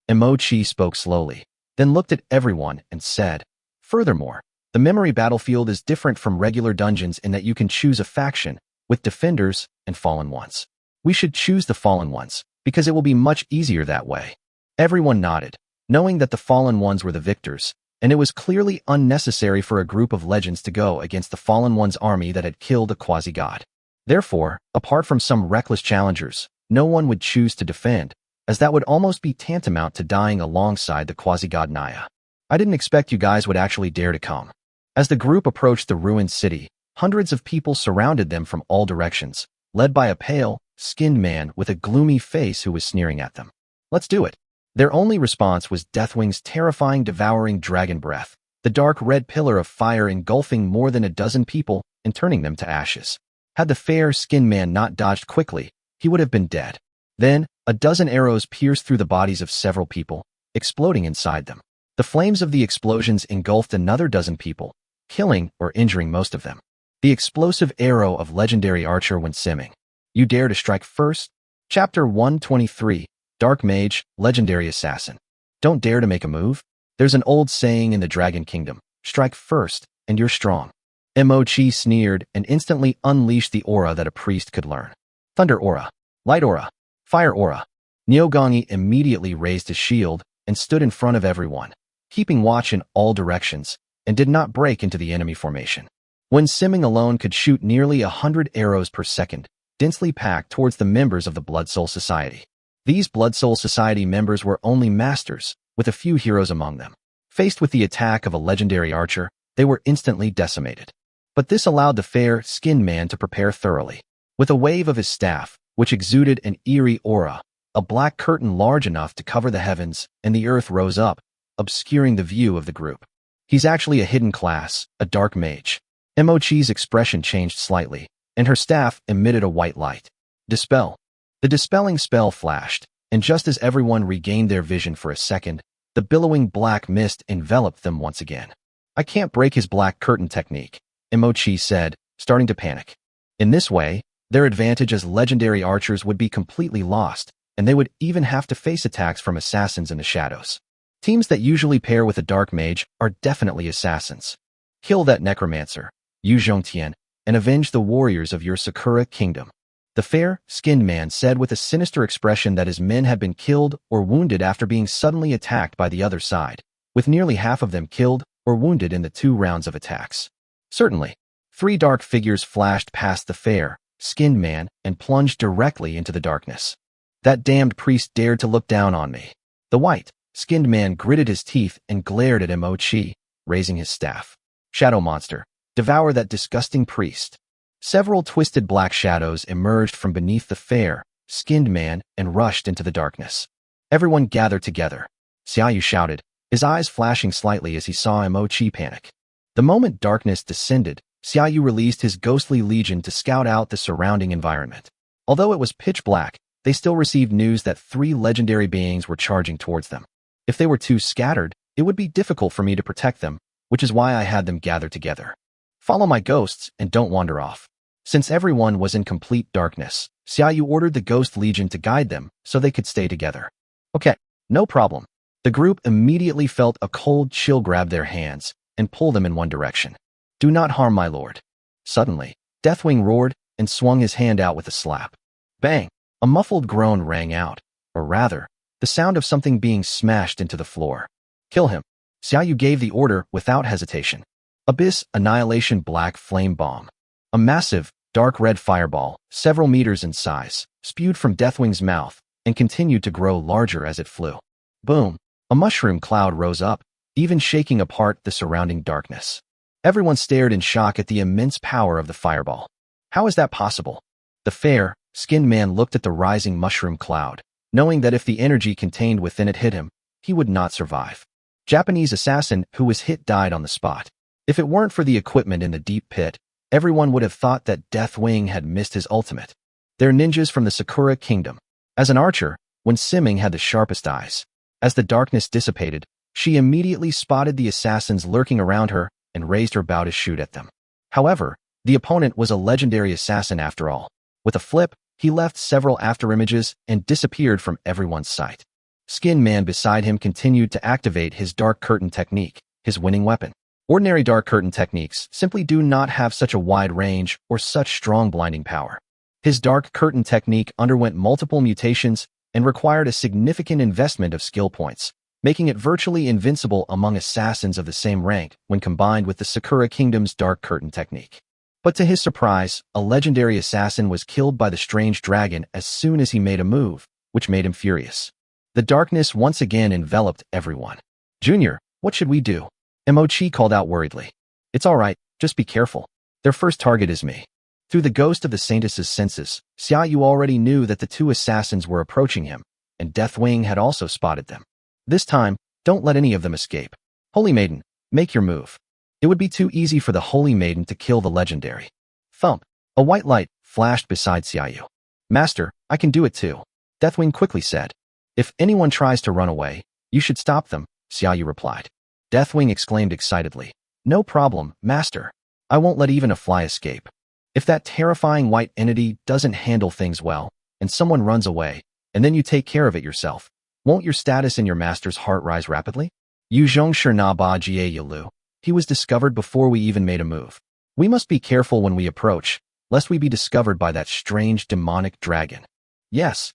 Imochi spoke slowly, then looked at everyone and said, "Furthermore, the memory battlefield is different from regular dungeons in that you can choose a faction, with defenders and fallen ones. We should choose the fallen ones, because it will be much easier that way." Everyone nodded, knowing that the fallen ones were the victors, and it was clearly unnecessary for a group of legends to go against the fallen one's army that had killed a quasi-god. Therefore, apart from some reckless challengers, no one would choose to defend, as that would almost be tantamount to dying alongside the quasi-god Naya. "I didn't expect you guys would actually dare to come." As the group approached the ruined city, hundreds of people surrounded them from all directions, led by a pale, skinned man with a gloomy face who was sneering at them. "Let's do it." Their only response was Deathwing's terrifying devouring dragon breath, the dark red pillar of fire engulfing more than a dozen people and turning them to ashes. Had the fair-skinned man not dodged quickly, he would have been dead. Then, a dozen arrows pierced through the bodies of several people, exploding inside them. The flames of the explosions engulfed another dozen people, killing or injuring most of them. The explosive arrow of legendary archer went simming. "You dare to strike first?" Chapter 123, Dark Mage, Legendary Assassin. "Don't dare to make a move?" There's an old saying in the Dragon Kingdom, Strike first, and you're strong. Mo Chi sneered and instantly unleashed the aura that a priest could learn. Thunder aura, light aura, fire aura. Niugongi immediately raised his shield and stood in front of everyone, keeping watch in all directions, and did not break into the enemy formation. When Simiang alone could shoot nearly 100 arrows per second, densely packed towards the members of the Blood Soul Society. These Blood Soul Society members were only masters, with a few heroes among them. Faced with the attack of a legendary archer, they were instantly decimated. But this allowed the fair-skinned man to prepare thoroughly. With a wave of his staff, which exuded an eerie aura, a black curtain large enough to cover the heavens and the earth rose up, obscuring the view of the group. He's actually a hidden class, a dark mage. Mo Chi's expression changed slightly, and her staff emitted a white light. Dispel. The dispelling spell flashed, and just as everyone regained their vision for a second, the billowing black mist enveloped them once again. I can't break his black curtain technique, Mo Chi said, starting to panic. In this way, their advantage as legendary archers would be completely lost, and they would even have to face attacks from assassins in the shadows. Teams that usually pair with a dark mage are definitely assassins. Kill that necromancer, Yu Zhongtian, and avenge the warriors of your Sakura kingdom. The fair-skinned man said with a sinister expression that his men had been killed or wounded after being suddenly attacked by the other side, with nearly half of them killed or wounded in the 2 rounds of attacks. Certainly, 3 dark figures flashed past the fair-skinned man and plunged directly into the darkness. That damned priest dared to look down on me. The white-skinned man gritted his teeth and glared at Mo Chi, raising his staff. Shadow monster, devour that disgusting priest. Several twisted black shadows emerged from beneath the fair-skinned man and rushed into the darkness. Everyone gathered together. Xiaoyu shouted, his eyes flashing slightly as he saw Mo Chi panic. The moment darkness descended, Xiaoyu released his ghostly legion to scout out the surrounding environment. Although it was pitch black, they still received news that 3 legendary beings were charging towards them. If they were too scattered, it would be difficult for me to protect them, which is why I had them gather together. Follow my ghosts and don't wander off. Since everyone was in complete darkness, Xiaoyu ordered the Ghost Legion to guide them so they could stay together. Okay, no problem. The group immediately felt a cold chill grab their hands and pull them in one direction. Do not harm my lord. Suddenly, Deathwing roared and swung his hand out with a slap. Bang! A muffled groan rang out, or rather, the sound of something being smashed into the floor. Kill him. Xiaoyu gave the order without hesitation. Abyss Annihilation Black Flame Bomb. A massive, dark red fireball, several meters in size, spewed from Deathwing's mouth and continued to grow larger as it flew. Boom! A mushroom cloud rose up, even shaking apart the surrounding darkness. Everyone stared in shock at the immense power of the fireball. How is that possible? The fair-skinned man looked at the rising mushroom cloud, knowing that if the energy contained within it hit him, he would not survive. Japanese assassin who was hit died on the spot. If it weren't for the equipment in the deep pit, everyone would have thought that Deathwing had missed his ultimate. They're ninjas from the Sakura kingdom. As an archer, when Simiang had the sharpest eyes. As the darkness dissipated, she immediately spotted the assassins lurking around her and raised her bow to shoot at them. However, the opponent was a legendary assassin after all. With a flip, he left several afterimages and disappeared from everyone's sight. Skin Man beside him continued to activate his Dark Curtain technique, his winning weapon. Ordinary Dark Curtain techniques simply do not have such a wide range or such strong blinding power. His Dark Curtain technique underwent multiple mutations and required a significant investment of skill points, making it virtually invincible among assassins of the same rank when combined with the Sakura Kingdom's Dark Curtain technique. But to his surprise, a legendary assassin was killed by the strange dragon as soon as he made a move, which made him furious. The darkness once again enveloped everyone. Junior, what should we do? Mo Chi called out worriedly. It's all right, just be careful. Their first target is me. Through the ghost of the Saintess's senses, Xiaoyu already knew that the 2 assassins were approaching him, and Deathwing had also spotted them. This time, don't let any of them escape. Holy Maiden, make your move. It would be too easy for the Holy Maiden to kill the legendary. Thump! A white light flashed beside Xiaoyu. Master, I can do it too. Deathwing quickly said. If anyone tries to run away, you should stop them, Xiaoyu replied. Deathwing exclaimed excitedly. No problem, Master. I won't let even a fly escape. If that terrifying white entity doesn't handle things well, and someone runs away, and then you take care of it yourself, won't your status in your master's heart rise rapidly? Yu Zhong Shirna Ba Jie Yalu. He was discovered before we even made a move. We must be careful when we approach, lest we be discovered by that strange demonic dragon. Yes.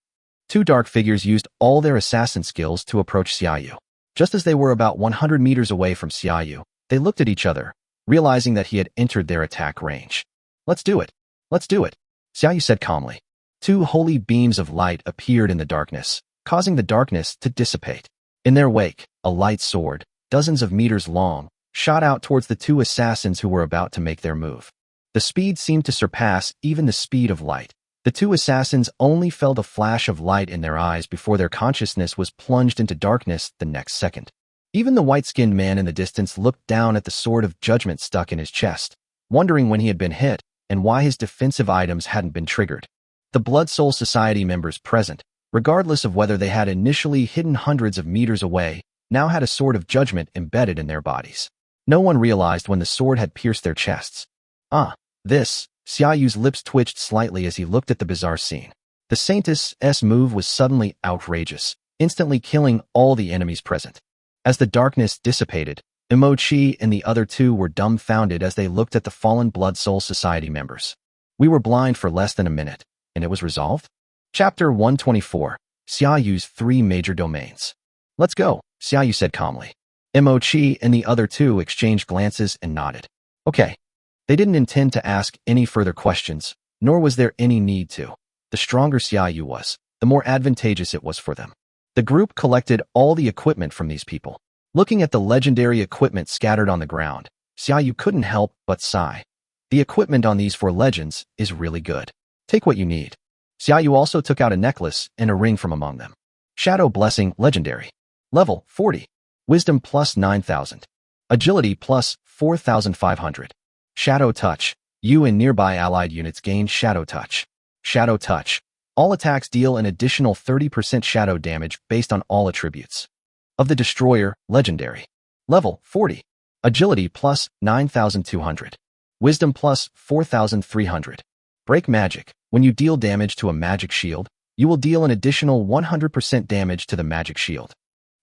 Two dark figures used all their assassin skills to approach Xiaoyu. Just as they were about 100 meters away from Xiaoyu, they looked at each other, realizing that he had entered their attack range. Let's do it. Let's do it, Xiaoyu said calmly. Two holy beams of light appeared in the darkness, causing the darkness to dissipate. In their wake, a light sword, dozens of meters long, shot out towards the two assassins who were about to make their move. The speed seemed to surpass even the speed of light. The two assassins only felt a flash of light in their eyes before their consciousness was plunged into darkness the next second. Even the white-skinned man in the distance looked down at the sword of judgment stuck in his chest, wondering when he had been hit and why his defensive items hadn't been triggered. The Blood Soul Society members present, regardless of whether they had initially hidden hundreds of meters away, now had a sword of judgment embedded in their bodies. No one realized when the sword had pierced their chests. Xiaoyu's lips twitched slightly as he looked at the bizarre scene. The Saintess' move was suddenly outrageous, instantly killing all the enemies present. As the darkness dissipated, Imochi and the other two were dumbfounded as they looked at the fallen Blood Soul Society members. We were blind for less than a minute, and it was resolved? Chapter 124, Xiaoyu's three major domains. Let's go, Xiaoyu said calmly. Imochi and the other two exchanged glances and nodded. Okay. They didn't intend to ask any further questions, nor was there any need to. The stronger Xiaoyu was, the more advantageous it was for them. The group collected all the equipment from these people. Looking at the legendary equipment scattered on the ground, Xiaoyu couldn't help but sigh. The equipment on these four legends is really good. Take what you need. Xiaoyu also took out a necklace and a ring from among them. Shadow Blessing Legendary. Level 40. Wisdom plus 9,000. Agility plus 4,500. Shadow Touch. You and nearby allied units gain Shadow Touch. Shadow Touch. All attacks deal an additional 30% shadow damage based on all attributes. Of the Destroyer, Legendary. Level 40. Agility plus 9,200. Wisdom plus 4,300. Break Magic. When you deal damage to a magic shield, you will deal an additional 100% damage to the magic shield.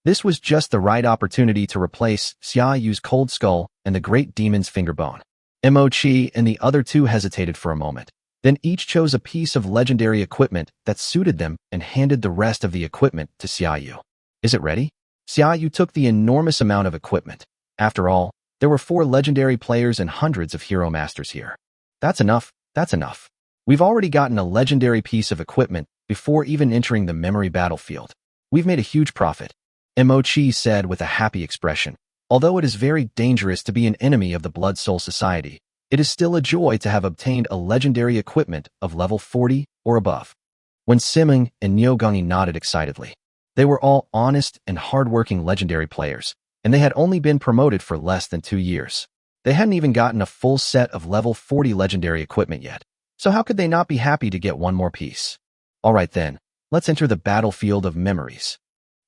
This was just the right opportunity to replace Xiaoyu's Cold Skull and the Great Demon's Fingerbone. Imochi and the other two hesitated for a moment. Then each chose a piece of legendary equipment that suited them and handed the rest of the equipment to Xiaoyu. Is it ready? Xiaoyu took the enormous amount of equipment. After all, there were 4 legendary players and hundreds of hero masters here. That's enough. That's enough. We've already gotten a legendary piece of equipment before even entering the memory battlefield. We've made a huge profit. Imochi said with a happy expression. Although it is very dangerous to be an enemy of the Blood Soul Society, it is still a joy to have obtained a legendary equipment of level 40 or above. When Simeng and Nyogungi nodded excitedly. They were all honest and hard-working legendary players, and they had only been promoted for less than 2 years. They hadn't even gotten a full set of level 40 legendary equipment yet, so how could they not be happy to get one more piece? Alright then, let's enter the battlefield of memories.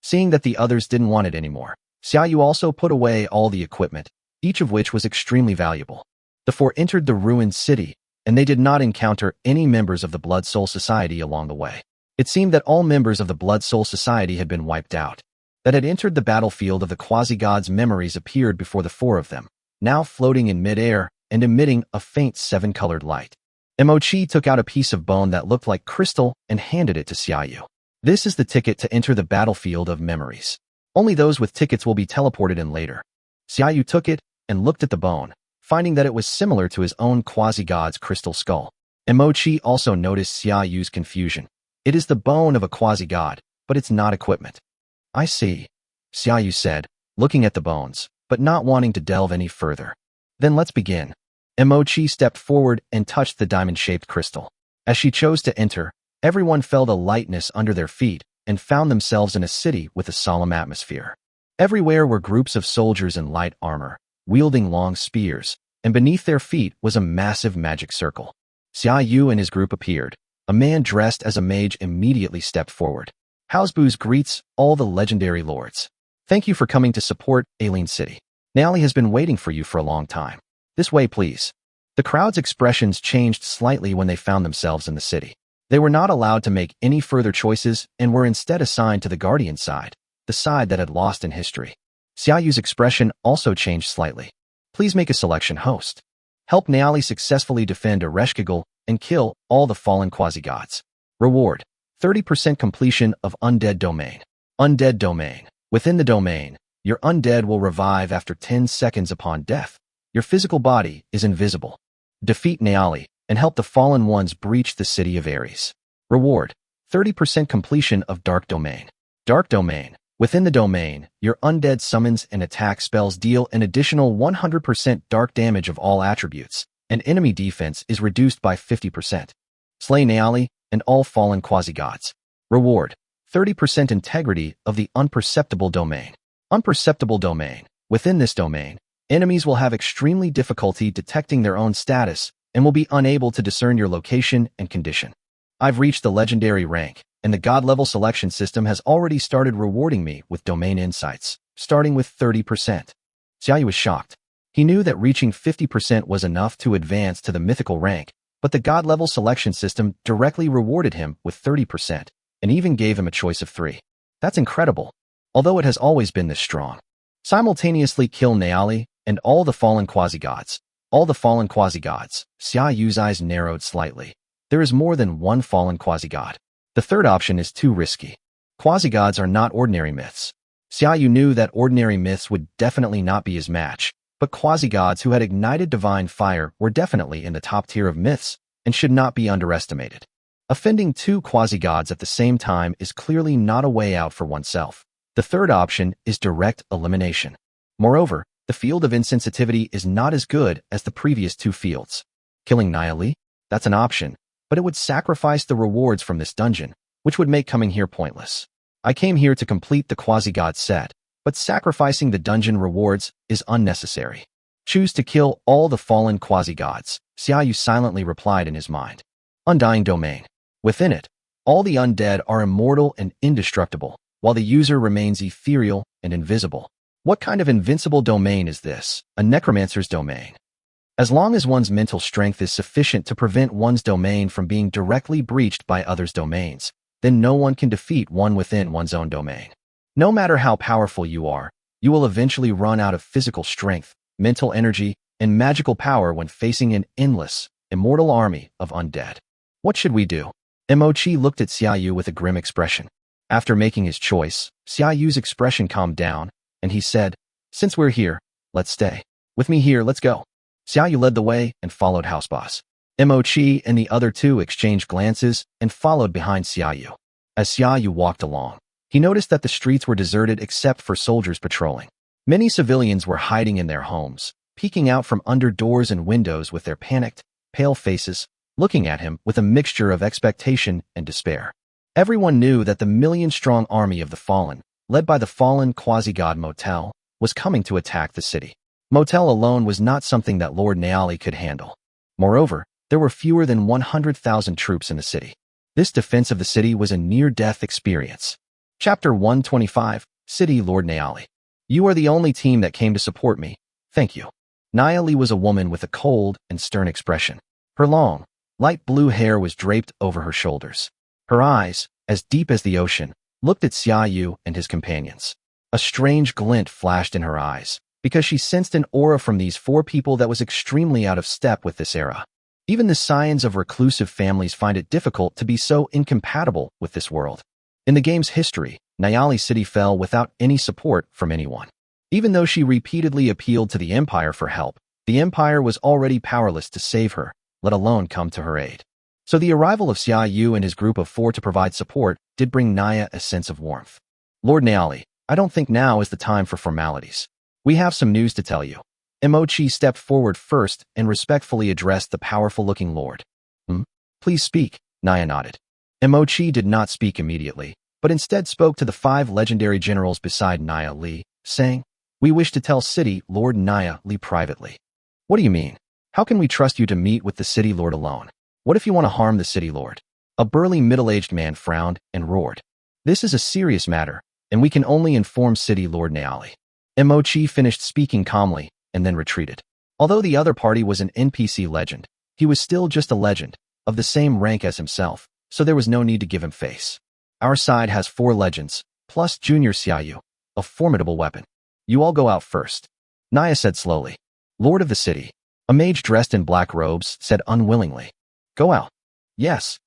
Seeing that the others didn't want it anymore, Xiaoyu also put away all the equipment, each of which was extremely valuable. The 4 entered the ruined city, and they did not encounter any members of the Blood Soul Society along the way. It seemed that all members of the Blood Soul Society had been wiped out. That had entered the battlefield of the quasi-gods' memories appeared before the 4 of them, now floating in mid-air and emitting a faint 7-colored light. Imochi took out a piece of bone that looked like crystal and handed it to Xiaoyu. This is the ticket to enter the battlefield of memories. Only those with tickets will be teleported in later. Xiaoyu took it and looked at the bone, finding that it was similar to his own quasi-god's crystal skull. Imochi also noticed Xiaoyu's confusion. It is the bone of a quasi-god, but it's not equipment. I see, Xiaoyu said, looking at the bones, but not wanting to delve any further. Then let's begin. Imochi stepped forward and touched the diamond-shaped crystal. As she chose to enter, everyone felt a lightness under their feet and found themselves in a city with a solemn atmosphere. Everywhere were groups of soldiers in light armor, wielding long spears, and beneath their feet was a massive magic circle. Xiaoyu and his group appeared. A man dressed as a mage immediately stepped forward. Hausbooz greets all the legendary lords. Thank you for coming to support Aileen City. Naoli has been waiting for you for a long time. This way, please. The crowd's expressions changed slightly when they found themselves in the city. They were not allowed to make any further choices and were instead assigned to the Guardian side, the side that had lost in history. Xiaoyu's expression also changed slightly. Please make a selection host. Help Naali successfully defend Ereshkigal and kill all the fallen quasi-gods. Reward: 30% completion of Undead Domain. Undead Domain. Within the domain, your undead will revive after 10 seconds upon death. Your physical body is invisible. Defeat Naali and help the fallen ones breach the city of Ares. Reward: 30% completion of Dark Domain. Dark Domain. Within the domain, your undead summons and attack spells deal an additional 100% dark damage of all attributes, and enemy defense is reduced by 50%. Slay Naali and all fallen quasi-gods. Reward: 30% integrity of the Unperceptible Domain. Unperceptible Domain. Within this domain, enemies will have extremely difficulty detecting their own status and will be unable to discern your location and condition. I've reached the legendary rank, and the god level selection system has already started rewarding me with domain insights, starting with 30%. Xiaoyu was shocked. He knew that reaching 50% was enough to advance to the mythical rank, but the god level selection system directly rewarded him with 30% and even gave him a choice of 3. That's incredible, although it has always been this strong. Simultaneously kill Naali and all the fallen quasi-gods. All the fallen quasi-gods. Xiaoyu's eyes narrowed slightly. There is more than one fallen quasi-god. The third option is too risky. Quasi-gods are not ordinary myths. Xiaoyu knew that ordinary myths would definitely not be his match, but quasi-gods who had ignited divine fire were definitely in the top tier of myths and should not be underestimated. Offending 2 quasi-gods at the same time is clearly not a way out for oneself. The third option is direct elimination. Moreover, the field of insensitivity is not as good as the previous 2 fields. Killing Naali? That's an option, but it would sacrifice the rewards from this dungeon, which would make coming here pointless. I came here to complete the quasi-god set, but sacrificing the dungeon rewards is unnecessary. Choose to kill all the fallen quasi-gods, Xiaoyu silently replied in his mind. Undying Domain. Within it, all the undead are immortal and indestructible, while the user remains ethereal and invisible. What kind of invincible domain is this? A necromancer's domain. As long as one's mental strength is sufficient to prevent one's domain from being directly breached by others' domains, then no one can defeat one within one's own domain. No matter how powerful you are, you will eventually run out of physical strength, mental energy, and magical power when facing an endless, immortal army of undead. What should we do? Emochi looked at Xiaoyu with a grim expression. After making his choice, Xiaoyu's expression calmed down, and he said, "Since we're here, let's stay. With me here, let's go." Xiaoyu led the way and followed House Boss. Emochi and the other 2 exchanged glances and followed behind Xiaoyu. As Xiaoyu walked along, he noticed that the streets were deserted except for soldiers patrolling. Many civilians were hiding in their homes, peeking out from under doors and windows with their panicked, pale faces, looking at him with a mixture of expectation and despair. Everyone knew that the million-strong army of the Fallen, led by the fallen quasi-god Motel, was coming to attack the city. Motel alone was not something that Lord Naali could handle. Moreover, there were fewer than 100,000 troops in the city. This defense of the city was a near-death experience. Chapter 125, City Lord Naali. You are the only team that came to support me. Thank you. Naali was a woman with a cold and stern expression. Her long, light blue hair was draped over her shoulders. Her eyes, as deep as the ocean, looked at Xiaoyu and his companions. A strange glint flashed in her eyes, because she sensed an aura from these 4 people that was extremely out of step with this era. Even the scions of reclusive families find it difficult to be so incompatible with this world. In the game's history, Naali City fell without any support from anyone. Even though she repeatedly appealed to the Empire for help, the Empire was already powerless to save her, let alone come to her aid. So the arrival of Xiaoyu and his group of 4 to provide support did bring Naya a sense of warmth. Lord Naali, I don't think now is the time for formalities. We have some news to tell you. Emochi stepped forward first and respectfully addressed the powerful-looking lord. Please speak, Naya nodded. Emochi did not speak immediately, but instead spoke to the 5 legendary generals beside Naya Li, saying, "We wish to tell City Lord Naya Li privately." What do you mean? How can we trust you to meet with the City Lord alone? What if you want to harm the City Lord? A burly middle-aged man frowned and roared. This is a serious matter, and we can only inform City Lord Naali. Emochi finished speaking calmly, and then retreated. Although the other party was an NPC legend, he was still just a legend, of the same rank as himself, so there was no need to give him face. Our side has 4 legends, plus Junior Xiaoyu, a formidable weapon. You all go out first. Naya said slowly. Lord of the city. A mage dressed in black robes said unwillingly. Go out. Yes.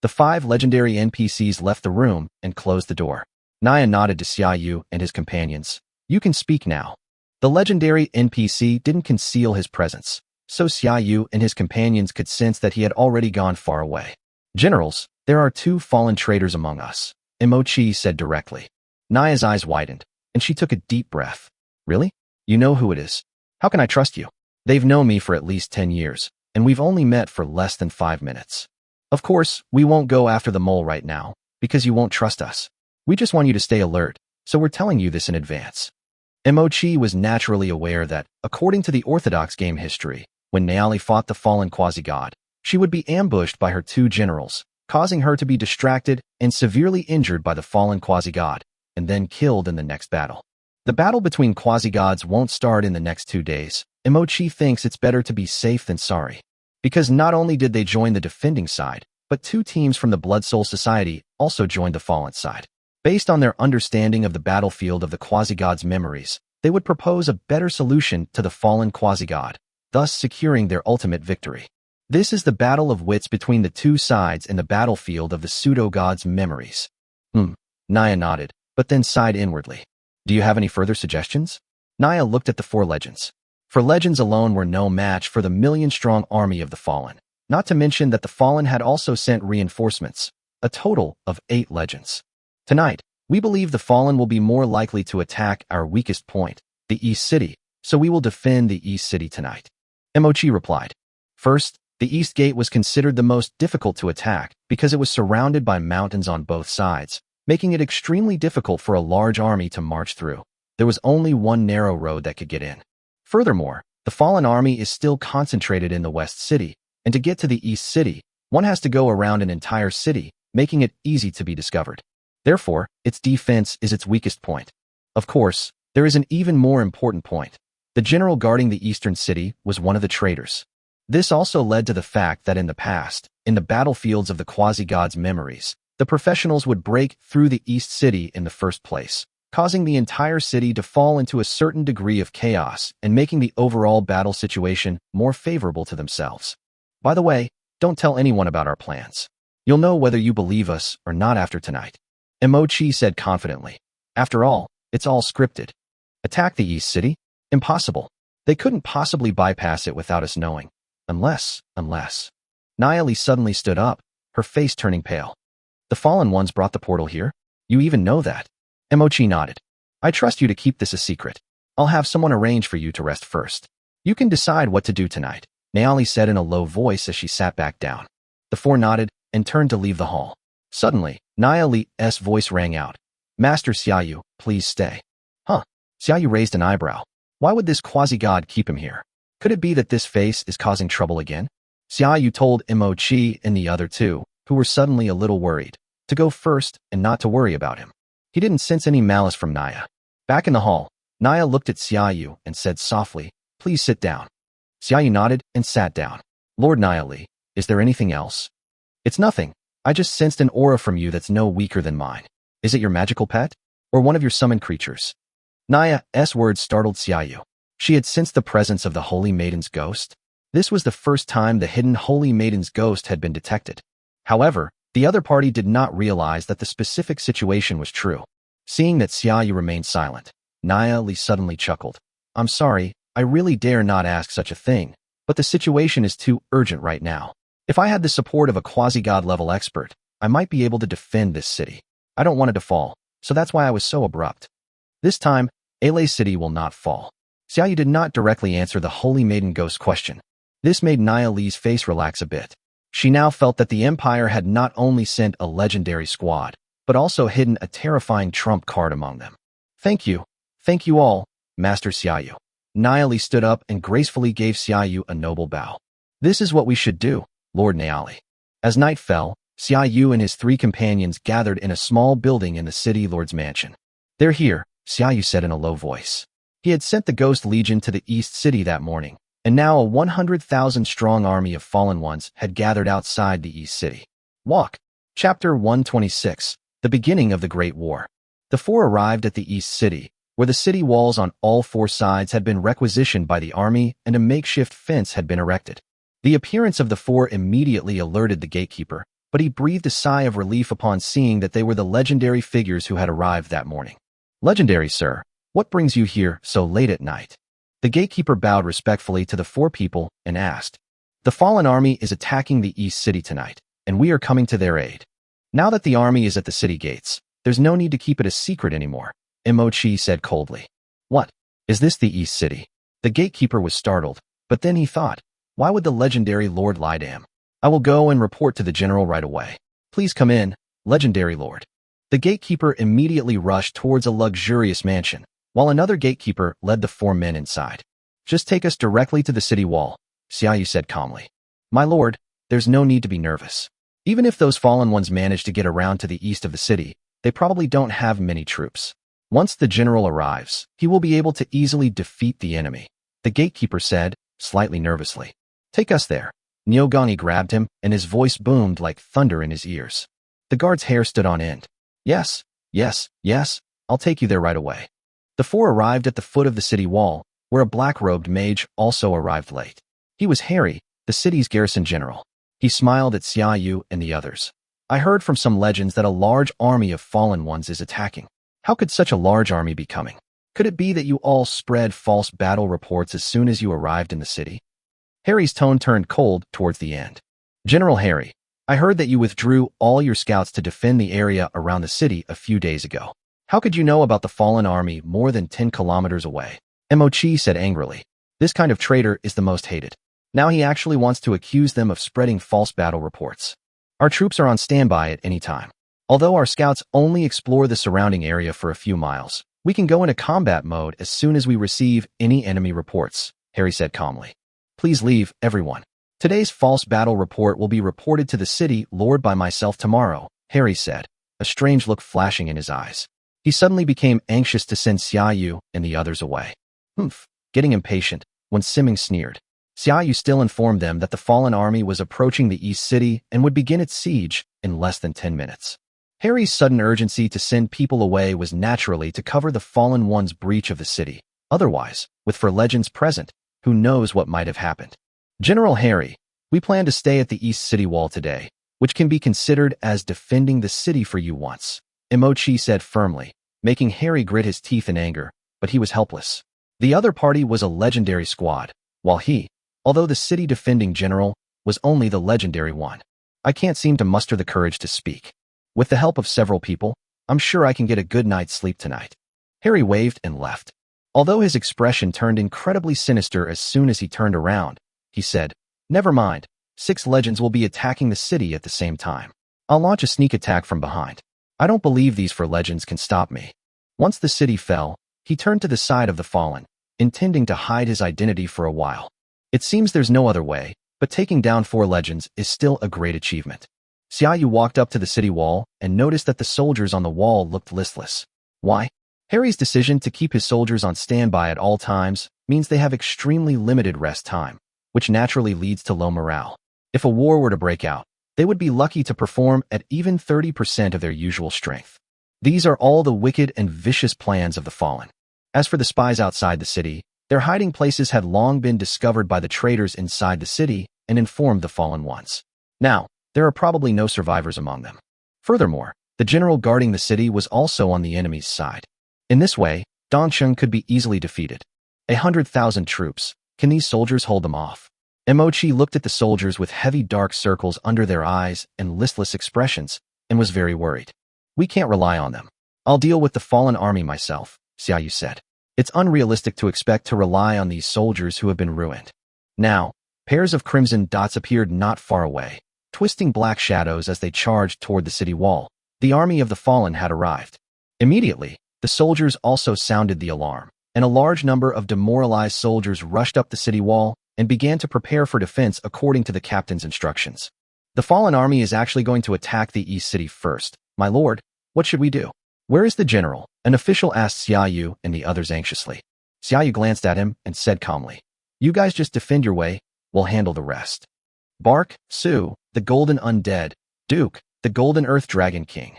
The 5 legendary NPCs left the room and closed the door. Naya nodded to Xiaoyu and his companions. You can speak now. The legendary NPC didn't conceal his presence, so Xiaoyu and his companions could sense that he had already gone far away. Generals, there are 2 fallen traitors among us, Imochi said directly. Naya's eyes widened, and she took a deep breath. Really? You know who it is? How can I trust you? They've known me for at least 10 years, and we've only met for less than 5 minutes. Of course, we won't go after the mole right now, because you won't trust us. We just want you to stay alert, so we're telling you this in advance. Imochi was naturally aware that, according to the Orthodox game history, when Naali fought the fallen quasi-god, she would be ambushed by her 2 generals, causing her to be distracted and severely injured by the fallen quasi-god, and then killed in the next battle. The battle between quasi-gods won't start in the next 2 days. Imochi thinks it's better to be safe than sorry. Because not only did they join the defending side, but 2 teams from the Blood Soul Society also joined the fallen side. Based on their understanding of the battlefield of the quasi-god's memories, they would propose a better solution to the fallen quasi-god, thus securing their ultimate victory. This is the battle of wits between the 2 sides in the battlefield of the pseudo-god's memories. Naya nodded, but then sighed inwardly. Do you have any further suggestions? Naya looked at the 4 legends. For legends alone were no match for the million-strong army of the fallen, not to mention that the fallen had also sent reinforcements, a total of 8 legends. Tonight, we believe the fallen will be more likely to attack our weakest point, the East City, so we will defend the East City tonight. Imochi replied. First, the East Gate was considered the most difficult to attack because it was surrounded by mountains on both sides, making it extremely difficult for a large army to march through. There was only one narrow road that could get in. Furthermore, the fallen army is still concentrated in the West City, and to get to the East City, one has to go around an entire city, making it easy to be discovered. Therefore, its defense is its weakest point. Of course, there is an even more important point. The general guarding the eastern city was one of the traitors. This also led to the fact that in the past, in the battlefields of the quasi-gods' memories, the professionals would break through the East City in the first place, causing the entire city to fall into a certain degree of chaos and making the overall battle situation more favorable to themselves. By the way, don't tell anyone about our plans. You'll know whether you believe us or not after tonight. Imochi said confidently. After all, it's all scripted. Attack the East City? Impossible. They couldn't possibly bypass it without us knowing. Unless. Naali suddenly stood up, her face turning pale. The fallen ones brought the portal here? You even know that? Imochi nodded. I trust you to keep this a secret. I'll have someone arrange for you to rest first. You can decide what to do tonight, Naali said in a low voice as she sat back down. The 4 nodded and turned to leave the hall. Suddenly, Naali's voice rang out. Master Xiaoyu, please stay. Huh? Xiaoyu raised an eyebrow. Why would this quasi-god keep him here? Could it be that this face is causing trouble again? Xiaoyu told Imochi and the other 2, who were suddenly a little worried, to go first and not to worry about him. He didn't sense any malice from Naya. Back in the hall, Naya looked at Xiaoyu and said softly, Please sit down. Xiaoyu nodded and sat down. Lord Naali, is there anything else? It's nothing. I just sensed an aura from you that's no weaker than mine. Is it your magical pet? Or one of your summoned creatures? Naya's words startled Xiaoyu. She had sensed the presence of the Holy Maiden's ghost. This was the first time the hidden Holy Maiden's ghost had been detected. However, the other party did not realize that the specific situation was true. Seeing that Xiaoyu remained silent, Naali suddenly chuckled. I'm sorry, I really dare not ask such a thing, but the situation is too urgent right now. If I had the support of a quasi-god level expert, I might be able to defend this city. I don't want it to fall, so that's why I was so abrupt. This time, Ale City will not fall. Xiaoyu did not directly answer the Holy Maiden ghost question. This made Naali's face relax a bit. She now felt that the Empire had not only sent a legendary squad, but also hidden a terrifying trump card among them. Thank you all, Master Xiaoyu. Naali stood up and gracefully gave Xiaoyu a noble bow. This is what we should do, Lord Naali. As night fell, Xiaoyu and his 3 companions gathered in a small building in the city lord's mansion. They're here, Xiaoyu said in a low voice. He had sent the Ghost Legion to the East City that morning, and now a 100,000-strong army of fallen ones had gathered outside the East City. Walk. Chapter 126, The Beginning of the Great War. The 4 arrived at the East City, where the city walls on all four sides had been requisitioned by the army and a makeshift fence had been erected. The appearance of the four immediately alerted the gatekeeper, but he breathed a sigh of relief upon seeing that they were the legendary figures who had arrived that morning. "Legendary, sir, what brings you here so late at night?" The gatekeeper bowed respectfully to the four people and asked, "The fallen army is attacking the East City tonight, and we are coming to their aid. Now that the army is at the city gates, there's no need to keep it a secret anymore," Imochi said coldly. "What? Is this the East City?" The gatekeeper was startled, but then he thought, why would the legendary lord lie to him? "I will go and report to the general right away. Please come in, legendary lord." The gatekeeper immediately rushed towards a luxurious mansion, while another gatekeeper led the four men inside. "Just take us directly to the city wall," Xiaoyu said calmly. "My lord, there's no need to be nervous. Even if those fallen ones manage to get around to the east of the city, they probably don't have many troops. Once the general arrives, he will be able to easily defeat the enemy," the gatekeeper said, slightly nervously. "Take us there." Nyogani grabbed him, and his voice boomed like thunder in his ears. The guard's hair stood on end. Yes, I'll take you there right away." The four arrived at the foot of the city wall, where a black-robed mage also arrived late. He was Harry, the city's garrison general. He smiled at Xiaoyu and the others. "I heard from some legends that a large army of fallen ones is attacking. How could such a large army be coming? Could it be that you all spread false battle reports as soon as you arrived in the city?" Harry's tone turned cold towards the end. "General Harry, I heard that you withdrew all your scouts to defend the area around the city a few days ago. How could you know about the fallen army more than 10 kilometers away?" Imochi said angrily. "This kind of traitor is the most hated. Now he actually wants to accuse them of spreading false battle reports. Our troops are on standby at any time. Although our scouts only explore the surrounding area for a few miles, we can go into combat mode as soon as we receive any enemy reports," Harry said calmly. "Please leave, everyone. Today's false battle report will be reported to the city lord by myself tomorrow," Harry said, a strange look flashing in his eyes. He suddenly became anxious to send Xiaoyu and the others away. Getting impatient, when Simming sneered. Xiaoyu still informed them that the fallen army was approaching the East City and would begin its siege in less than 10 minutes. Harry's sudden urgency to send people away was naturally to cover the fallen one's breach of the city. Otherwise, with four legends present, who knows what might have happened. "General Harry, we plan to stay at the East City Wall today, which can be considered as defending the city for you once," Imochi said firmly, making Harry grit his teeth in anger, but he was helpless. The other party was a legendary squad, while he, although the city defending general, was only the legendary one. "I can't seem to muster the courage to speak. With the help of several people, I'm sure I can get a good night's sleep tonight." Harry waved and left. Although his expression turned incredibly sinister as soon as he turned around, he said, "Never mind, 6 legends will be attacking the city at the same time. I'll launch a sneak attack from behind. I don't believe these 4 legends can stop me." Once the city fell, he turned to the side of the fallen, intending to hide his identity for a while. It seems there's no other way, but taking down 4 legends is still a great achievement. Xiaoyu walked up to the city wall and noticed that the soldiers on the wall looked listless. Why? Harry's decision to keep his soldiers on standby at all times means they have extremely limited rest time, which naturally leads to low morale. If a war were to break out, they would be lucky to perform at even 30% of their usual strength. These are all the wicked and vicious plans of the fallen. As for the spies outside the city, their hiding places had long been discovered by the traitors inside the city and informed the fallen ones. Now, there are probably no survivors among them. Furthermore, the general guarding the city was also on the enemy's side. In this way, Dongcheng could be easily defeated. 100,000 troops. Can these soldiers hold them off? Imochi looked at the soldiers with heavy dark circles under their eyes and listless expressions, and was very worried. "We can't rely on them. I'll deal with the fallen army myself," Xiaoyu said. "It's unrealistic to expect to rely on these soldiers who have been ruined." Now, pairs of crimson dots appeared not far away, twisting black shadows as they charged toward the city wall. The army of the fallen had arrived. Immediately, the soldiers also sounded the alarm, and a large number of demoralized soldiers rushed up the city wall and began to prepare for defense according to the captain's instructions. "The fallen army is actually going to attack the East City first. My lord, what should we do?" "Where is the general?" an official asked Xiaoyu and the others anxiously. Xiaoyu glanced at him and said calmly, "You guys just defend your way, we'll handle the rest." Bark, Su, the Golden Undead, Duke, the Golden Earth Dragon King.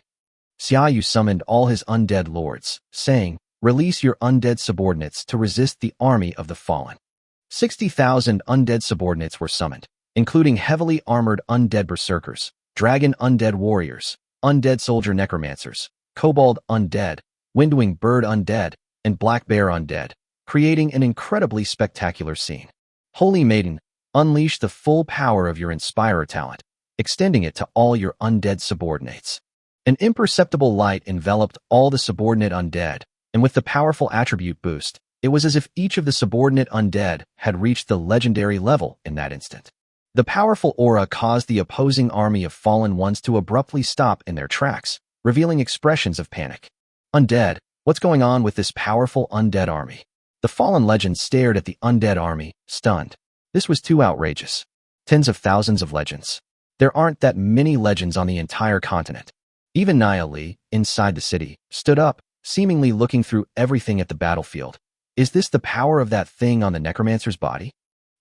Xiaoyu summoned all his undead lords, saying, Release your undead subordinates to resist the army of the fallen. 60,000 undead subordinates were summoned, including heavily armored undead berserkers, dragon undead warriors, undead soldier necromancers, kobold undead, windwing bird undead, and black bear undead, creating an incredibly spectacular scene. Holy Maiden, unleash the full power of your Inspirer talent, extending it to all your undead subordinates. An imperceptible light enveloped all the subordinate undead, and with the powerful attribute boost, it was as if each of the subordinate undead had reached the legendary level in that instant. The powerful aura caused the opposing army of fallen ones to abruptly stop in their tracks, revealing expressions of panic. Undead, what's going on with this powerful undead army? The fallen legends stared at the undead army, stunned. This was too outrageous. Tens of thousands of legends. There aren't that many legends on the entire continent. Even Nia Li, inside the city, stood up, seemingly looking through everything at the battlefield. Is this the power of that thing on the necromancer's body?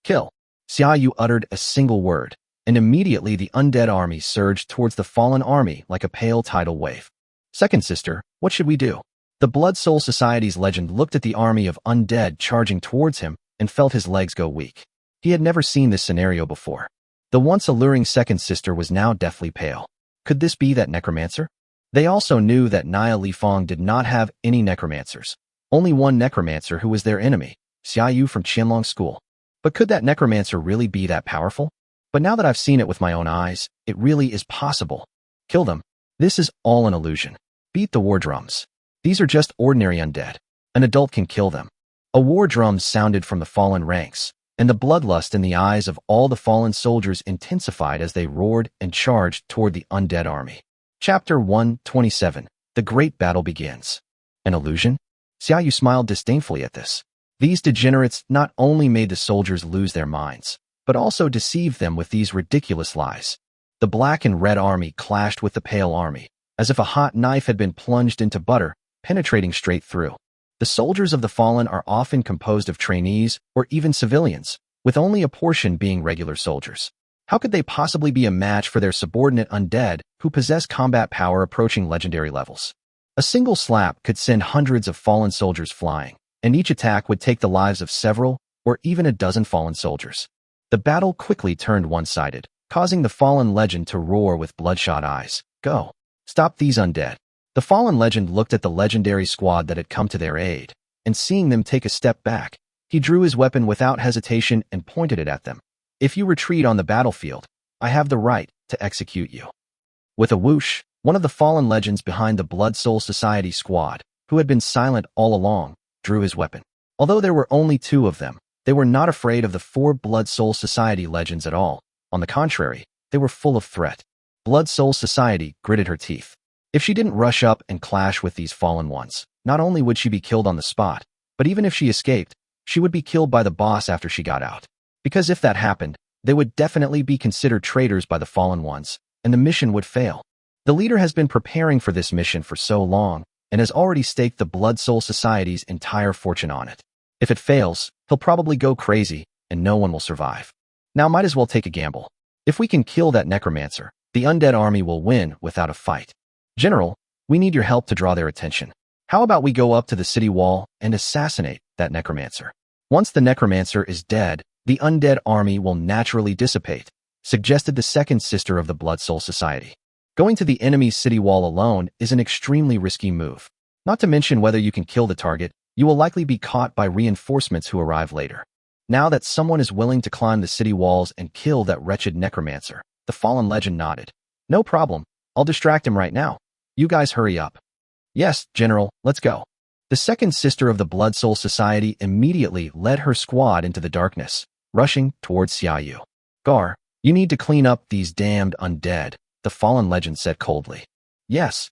Kill. Xia Yu uttered a single word, and immediately the undead army surged towards the fallen army like a pale tidal wave. Second sister, what should we do? The Blood Soul Society's legend looked at the army of undead charging towards him and felt his legs go weak. He had never seen this scenario before. The once alluring second sister was now deathly pale. Could this be that necromancer? They also knew that Nia Li Fong did not have any necromancers. Only one necromancer who was their enemy, Xia Yu from Qianlong School. But could that necromancer really be that powerful? But now that I've seen it with my own eyes, it really is possible. Kill them. This is all an illusion. Beat the war drums. These are just ordinary undead. An adult can kill them. A war drum sounded from the fallen ranks, and the bloodlust in the eyes of all the fallen soldiers intensified as they roared and charged toward the undead army. Chapter 127. The Great Battle Begins. An illusion? Xia Yu smiled disdainfully at this. These degenerates not only made the soldiers lose their minds, but also deceived them with these ridiculous lies. The black and red army clashed with the pale army, as if a hot knife had been plunged into butter, penetrating straight through. The soldiers of the fallen are often composed of trainees or even civilians, with only a portion being regular soldiers. How could they possibly be a match for their subordinate undead who possess combat power approaching legendary levels? A single slap could send hundreds of fallen soldiers flying, and each attack would take the lives of several or even a dozen fallen soldiers. The battle quickly turned one-sided, causing the fallen legend to roar with bloodshot eyes. Go. Stop these undead. The fallen legend looked at the legendary squad that had come to their aid, and seeing them take a step back, he drew his weapon without hesitation and pointed it at them. If you retreat on the battlefield, I have the right to execute you. With a whoosh, one of the fallen legends behind the Blood Soul Society squad, who had been silent all along, drew his weapon. Although there were only two of them, they were not afraid of the four Blood Soul Society legends at all. On the contrary, they were full of threat. Blood Soul Society gritted her teeth. If she didn't rush up and clash with these fallen ones, not only would she be killed on the spot, but even if she escaped, she would be killed by the boss after she got out. Because if that happened, they would definitely be considered traitors by the fallen ones, and the mission would fail. The leader has been preparing for this mission for so long, and has already staked the Blood Soul Society's entire fortune on it. If it fails, he'll probably go crazy, and no one will survive. Now might as well take a gamble. If we can kill that necromancer, the undead army will win without a fight. General, we need your help to draw their attention. How about we go up to the city wall and assassinate that necromancer? Once the necromancer is dead, the undead army will naturally dissipate, suggested the second sister of the Blood Soul Society. Going to the enemy's city wall alone is an extremely risky move. Not to mention whether you can kill the target, you will likely be caught by reinforcements who arrive later. Now that someone is willing to climb the city walls and kill that wretched necromancer, the fallen legend nodded. No problem, I'll distract him right now. You guys hurry up. Yes, General, let's go. The second sister of the Blood Soul Society immediately led her squad into the darkness, rushing towards Xia Yu. Gar, you need to clean up these damned undead, the fallen legend said coldly. Yes.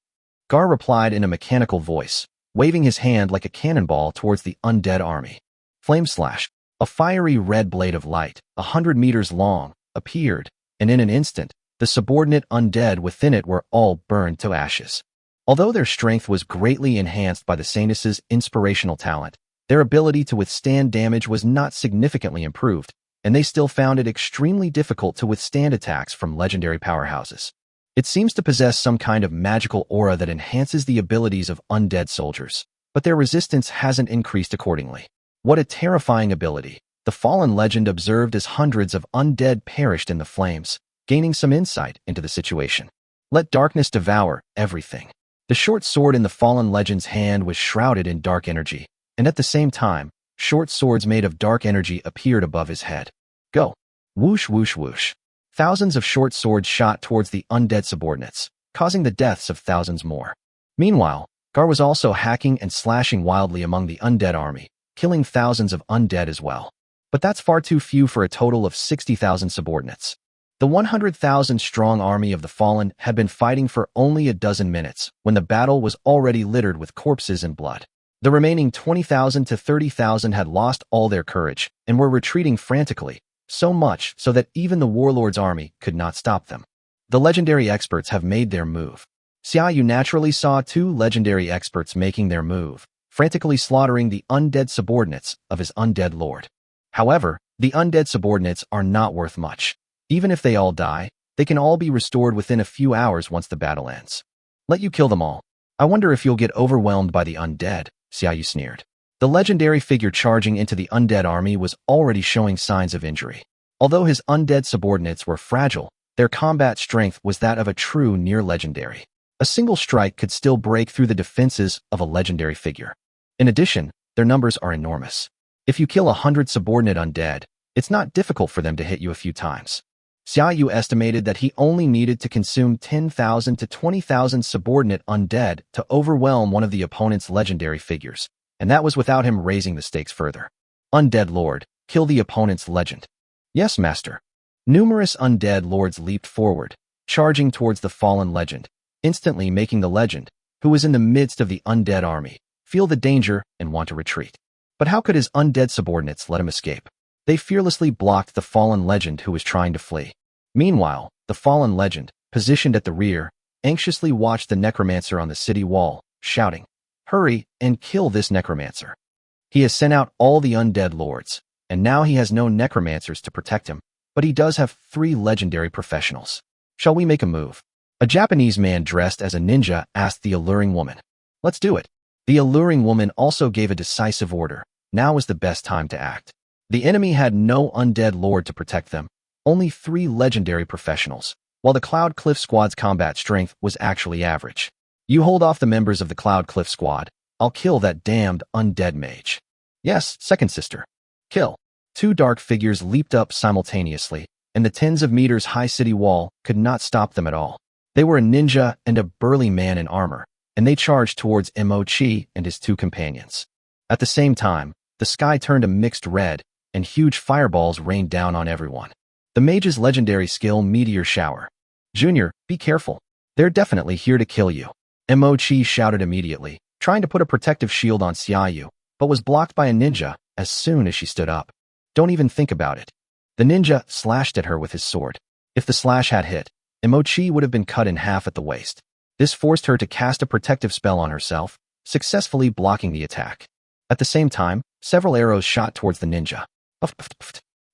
Gar replied in a mechanical voice, waving his hand like a cannonball towards the undead army. Flame slash, a fiery red blade of light, 100 meters long, appeared, and in an instant, the subordinate undead within it were all burned to ashes. Although their strength was greatly enhanced by the Sanus's inspirational talent, their ability to withstand damage was not significantly improved, and they still found it extremely difficult to withstand attacks from legendary powerhouses. It seems to possess some kind of magical aura that enhances the abilities of undead soldiers. but their resistance hasn't increased accordingly. What a terrifying ability, the fallen legend observed as hundreds of undead perished in the flames, gaining some insight into the situation. Let darkness devour everything. The short sword in the fallen legend's hand was shrouded in dark energy, and at the same time, short swords made of dark energy appeared above his head. Go! Whoosh, whoosh, whoosh. Thousands of short swords shot towards the undead subordinates, causing the deaths of thousands more. Meanwhile, Gar was also hacking and slashing wildly among the undead army, killing thousands of undead as well. But that's far too few for a total of 60,000 subordinates. The 100,000-strong army of the Fallen had been fighting for only a dozen minutes when the battle was already littered with corpses and blood. The remaining 20,000 to 30,000 had lost all their courage and were retreating frantically, so much so that even the warlord's army could not stop them. The legendary experts have made their move. Xiaoyu naturally saw two legendary experts making their move, frantically slaughtering the undead subordinates of his undead lord. However, the undead subordinates are not worth much. Even if they all die, they can all be restored within a few hours once the battle ends. Let you kill them all. I wonder if you'll get overwhelmed by the undead, Xiaoyu sneered. The legendary figure charging into the undead army was already showing signs of injury. Although his undead subordinates were fragile, their combat strength was that of a true near-legendary. A single strike could still break through the defenses of a legendary figure. In addition, their numbers are enormous. If you kill 100 subordinate undead, it's not difficult for them to hit you a few times. Xiaoyu estimated that he only needed to consume 10,000 to 20,000 subordinate undead to overwhelm one of the opponent's legendary figures, and that was without him raising the stakes further. Undead Lord, kill the opponent's legend. Yes, Master. Numerous undead lords leaped forward, charging towards the fallen legend, instantly making the legend, who was in the midst of the undead army, feel the danger and want to retreat. But how could his undead subordinates let him escape? They fearlessly blocked the fallen legend who was trying to flee. Meanwhile, the fallen legend, positioned at the rear, anxiously watched the necromancer on the city wall, shouting, "Hurry and kill this necromancer." He has sent out all the undead lords, and now he has no necromancers to protect him, but he does have 3 legendary professionals. Shall we make a move? A Japanese man dressed as a ninja asked the alluring woman. Let's do it. The alluring woman also gave a decisive order. Now is the best time to act. The enemy had no undead lord to protect them, only 3 legendary professionals, while the Cloud Cliff Squad's combat strength was actually average. You hold off the members of the Cloud Cliff Squad. I'll kill that damned undead mage. Yes, second sister. Kill. 2 dark figures leaped up simultaneously, and the tens of meters high city wall could not stop them at all. They were a ninja and a burly man in armor, and they charged towards Mochi and his 2 companions. At the same time, the sky turned a mixed red, and huge fireballs rained down on everyone. The mage's legendary skill, Meteor Shower. Junior, be careful. They're definitely here to kill you. Mochi shouted immediately, trying to put a protective shield on Xiaoyu, but was blocked by a ninja as soon as she stood up. Don't even think about it. The ninja slashed at her with his sword. If the slash had hit, Mochi would have been cut in half at the waist. This forced her to cast a protective spell on herself, successfully blocking the attack. At the same time, several arrows shot towards the ninja.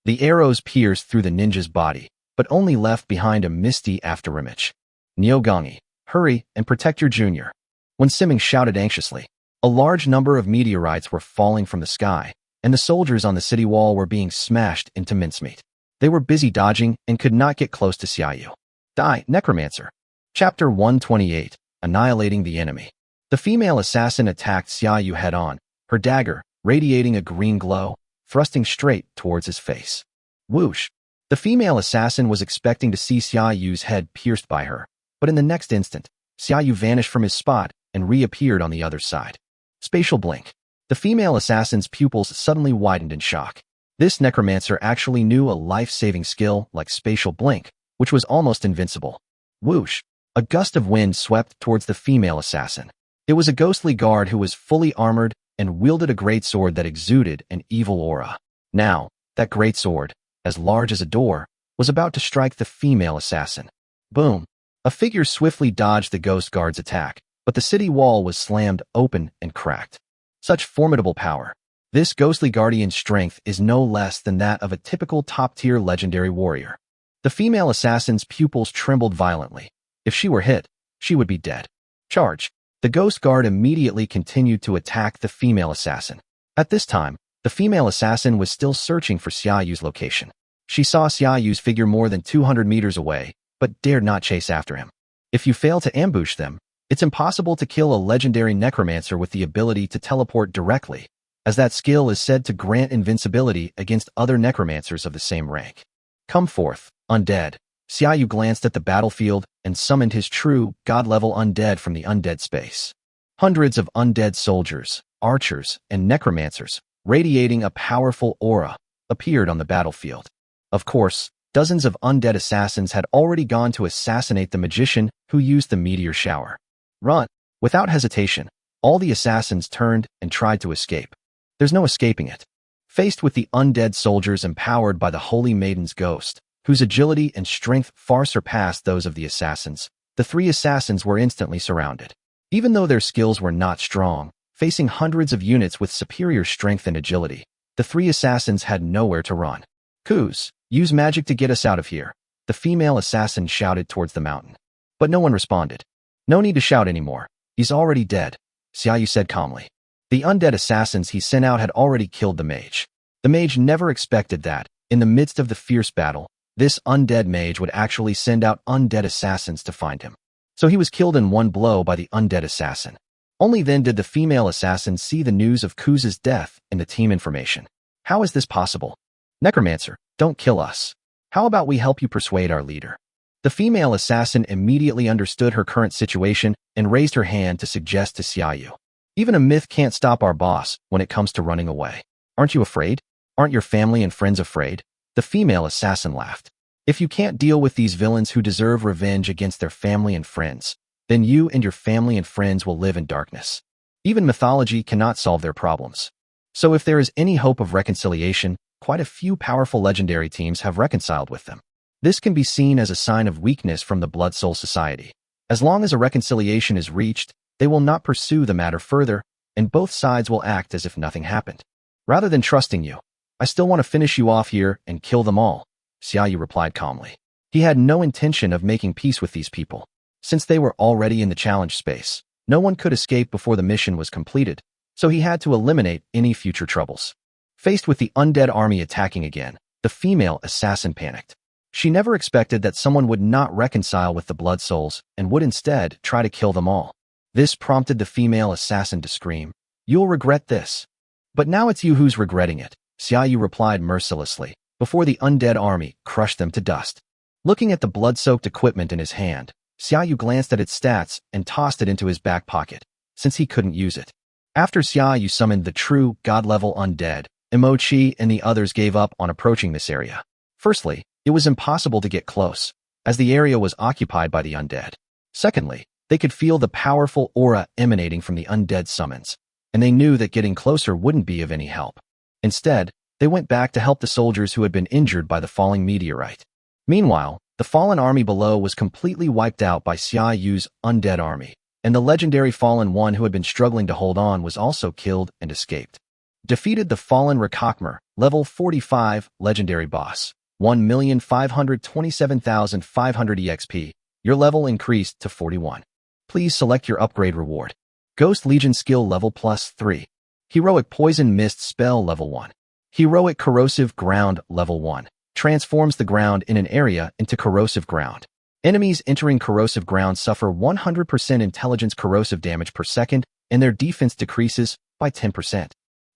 The arrows pierced through the ninja's body, but only left behind a misty afterimage. Nyogangi, hurry and protect your junior. When Simming shouted anxiously, a large number of meteorites were falling from the sky, and the soldiers on the city wall were being smashed into mincemeat. They were busy dodging and could not get close to Xiaoyu. Die, Necromancer. Chapter 128, Annihilating the Enemy. The female assassin attacked Xiaoyu head-on, her dagger, radiating a green glow, thrusting straight towards his face. Whoosh! The female assassin was expecting to see Xiaoyu's head pierced by her, but in the next instant, Xiaoyu vanished from his spot and reappeared on the other side. Spatial blink. The female assassin's pupils suddenly widened in shock. This necromancer actually knew a life-saving skill like spatial blink, which was almost invincible. Whoosh! A gust of wind swept towards the female assassin. It was a ghostly guard who was fully armored and wielded a greatsword that exuded an evil aura. Now, that greatsword, as large as a door, was about to strike the female assassin. Boom! A figure swiftly dodged the ghost guard's attack, but the city wall was slammed open and cracked. Such formidable power. This ghostly guardian's strength is no less than that of a typical top-tier legendary warrior. The female assassin's pupils trembled violently. If she were hit, she would be dead. Charge! The Ghost Guard immediately continued to attack the female assassin. At this time, the female assassin was still searching for Xiaoyu's location. She saw Xiaoyu's figure more than 200 meters away, but dared not chase after him. If you fail to ambush them, it's impossible to kill a legendary necromancer with the ability to teleport directly, as that skill is said to grant invincibility against other necromancers of the same rank. Come forth, undead. Xiaoyu glanced at the battlefield and summoned his true, god-level undead from the undead space. Hundreds of undead soldiers, archers, and necromancers, radiating a powerful aura, appeared on the battlefield. Of course, dozens of undead assassins had already gone to assassinate the magician who used the meteor shower. Run! Without hesitation, all the assassins turned and tried to escape. There's no escaping it. Faced with the undead soldiers empowered by the Holy Maiden's ghost, whose agility and strength far surpassed those of the assassins, the three assassins were instantly surrounded. Even though their skills were not strong, facing hundreds of units with superior strength and agility, the three assassins had nowhere to run. Kuz, use magic to get us out of here, the female assassin shouted towards the mountain. But no one responded. No need to shout anymore. He's already dead, Xiaoyu said calmly. The undead assassins he sent out had already killed the mage. The mage never expected that, in the midst of the fierce battle, this undead mage would actually send out undead assassins to find him. So he was killed in one blow by the undead assassin. Only then did the female assassin see the news of Kuz's death in the team information. How is this possible? Necromancer, don't kill us. How about we help you persuade our leader? The female assassin immediately understood her current situation and raised her hand to suggest to Xiaoyu. Even a myth can't stop our boss when it comes to running away. Aren't you afraid? Aren't your family and friends afraid? The female assassin laughed. If you can't deal with these villains who deserve revenge against their family and friends, then you and your family and friends will live in darkness. Even mythology cannot solve their problems. So if there is any hope of reconciliation, quite a few powerful legendary teams have reconciled with them. This can be seen as a sign of weakness from the Blood Soul Society. As long as a reconciliation is reached, they will not pursue the matter further, and both sides will act as if nothing happened. Rather than trusting you, I still want to finish you off here and kill them all, Xiaoyu replied calmly. He had no intention of making peace with these people. Since they were already in the challenge space, no one could escape before the mission was completed, so he had to eliminate any future troubles. Faced with the undead army attacking again, the female assassin panicked. She never expected that someone would not reconcile with the Blood Souls and would instead try to kill them all. This prompted the female assassin to scream, "You'll regret this." But now it's you who's regretting it, Xiaoyu replied mercilessly, before the undead army crushed them to dust. Looking at the blood-soaked equipment in his hand, Xiaoyu glanced at its stats and tossed it into his back pocket, since he couldn't use it. After Xiaoyu summoned the true god-level undead, Imochi and the others gave up on approaching this area. Firstly, it was impossible to get close, as the area was occupied by the undead. Secondly, they could feel the powerful aura emanating from the undead summons, and they knew that getting closer wouldn't be of any help. Instead, they went back to help the soldiers who had been injured by the falling meteorite. Meanwhile, the fallen army below was completely wiped out by Xiaoyu's undead army, and the legendary fallen one who had been struggling to hold on was also killed and escaped. Defeated the fallen Rakakmer, level 45, legendary boss. 1,527,500 EXP. Your level increased to 41. Please select your upgrade reward. Ghost Legion skill level +3. Heroic Poison Mist spell level 1. Heroic Corrosive Ground level 1. Transforms the ground in an area into corrosive ground. Enemies entering corrosive ground suffer 100% intelligence corrosive damage per second, and their defense decreases by 10%.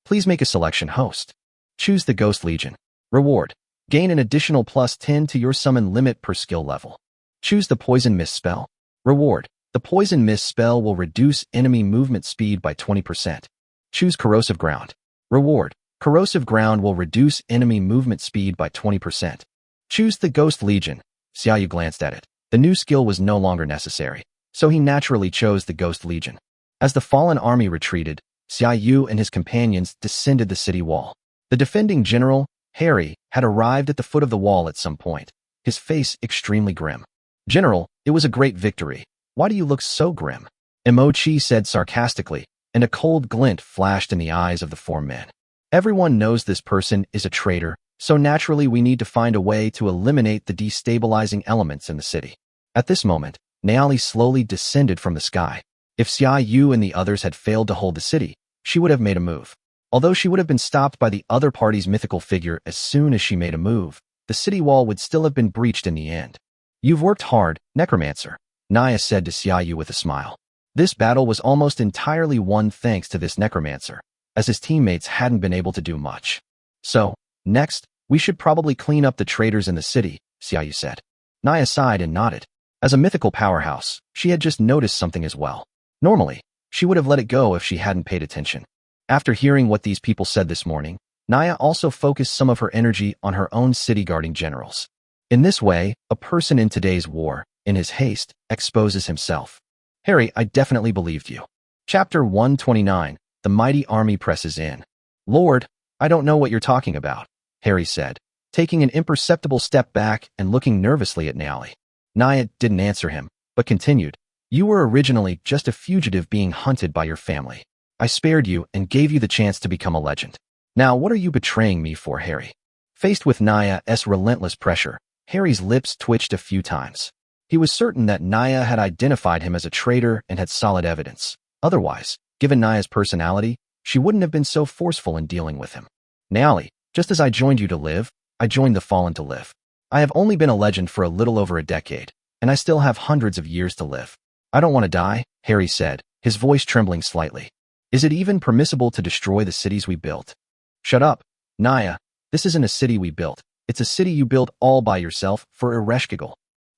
Please make a selection host. Choose the Ghost Legion. Reward. Gain an additional +10 to your summon limit per skill level. Choose the Poison Mist spell. Reward. The Poison Mist spell will reduce enemy movement speed by 20%. Choose Corrosive Ground. Reward. Corrosive Ground will reduce enemy movement speed by 20%. Choose the Ghost Legion. Xiaoyu glanced at it. The new skill was no longer necessary, so he naturally chose the Ghost Legion. As the fallen army retreated, Xiaoyu and his companions descended the city wall. The defending general, Harry, had arrived at the foot of the wall at some point, his face extremely grim. "General, it was a great victory. Why do you look so grim?" Imochi said sarcastically, and a cold glint flashed in the eyes of the four men. "Everyone knows this person is a traitor, so naturally we need to find a way to eliminate the destabilizing elements in the city." At this moment, Naali slowly descended from the sky. If Xia Yu and the others had failed to hold the city, she would have made a move. Although she would have been stopped by the other party's mythical figure as soon as she made a move, the city wall would still have been breached in the end. You've worked hard, Necromancer, Naya said to Xia Yu with a smile. This battle was almost entirely won thanks to this Necromancer, as his teammates hadn't been able to do much. So, next, we should probably clean up the traitors in the city, Xia Yu said. Naya sighed and nodded. As a mythical powerhouse, she had just noticed something as well. Normally, she would have let it go if she hadn't paid attention. After hearing what these people said this morning, Naya also focused some of her energy on her own city guarding generals. In this way, a person in today's war, in his haste, exposes himself. Harry, I definitely believed you. Chapter 129, The Mighty Army Presses In. Lord, I don't know what you're talking about, Harry said, taking an imperceptible step back and looking nervously at Naomi. Naya didn't answer him, but continued. You were originally just a fugitive being hunted by your family. I spared you and gave you the chance to become a legend. Now what are you betraying me for, Harry? Faced with Naya's relentless pressure, Harry's lips twitched a few times. He was certain that Naya had identified him as a traitor and had solid evidence. Otherwise, given Naya's personality, she wouldn't have been so forceful in dealing with him. Naomi, just as I joined you to live, I joined the Fallen to live. I have only been a legend for a little over a decade, and I still have hundreds of years to live. I don't want to die, Harry said, his voice trembling slightly. Is it even permissible to destroy the cities we built? Shut up, Naya. This isn't a city we built. It's a city you built all by yourself for Ereshkigal.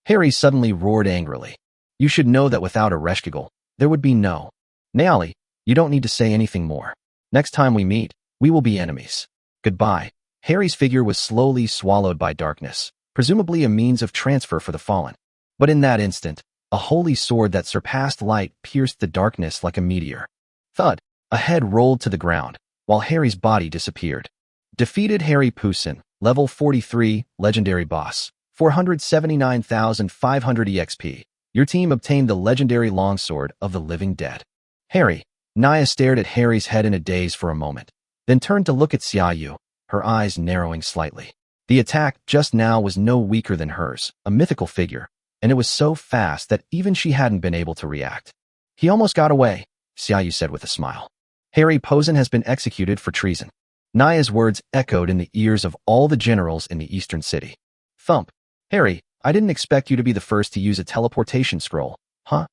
Harry suddenly roared angrily. You should know that without Ereshkigal, there would be no. Naomi, you don't need to say anything more. Next time we meet, we will be enemies. Goodbye. Harry's figure was slowly swallowed by darkness, presumably a means of transfer for the Fallen. But in that instant, a holy sword that surpassed light pierced the darkness like a meteor. Thud, a head rolled to the ground, while Harry's body disappeared. Defeated Harry Poussin, level 43, legendary boss, 479,500 EXP. Your team obtained the legendary longsword of the living dead. Harry, Naya stared at Harry's head in a daze for a moment, then turned to look at Xia Yu, her eyes narrowing slightly. The attack just now was no weaker than hers, a mythical figure, and it was so fast that even she hadn't been able to react. He almost got away, Xia Yu said with a smile. Harry Posen has been executed for treason. Naya's words echoed in the ears of all the generals in the eastern city. Thump. Harry, I didn't expect you to be the first to use a teleportation scroll, huh?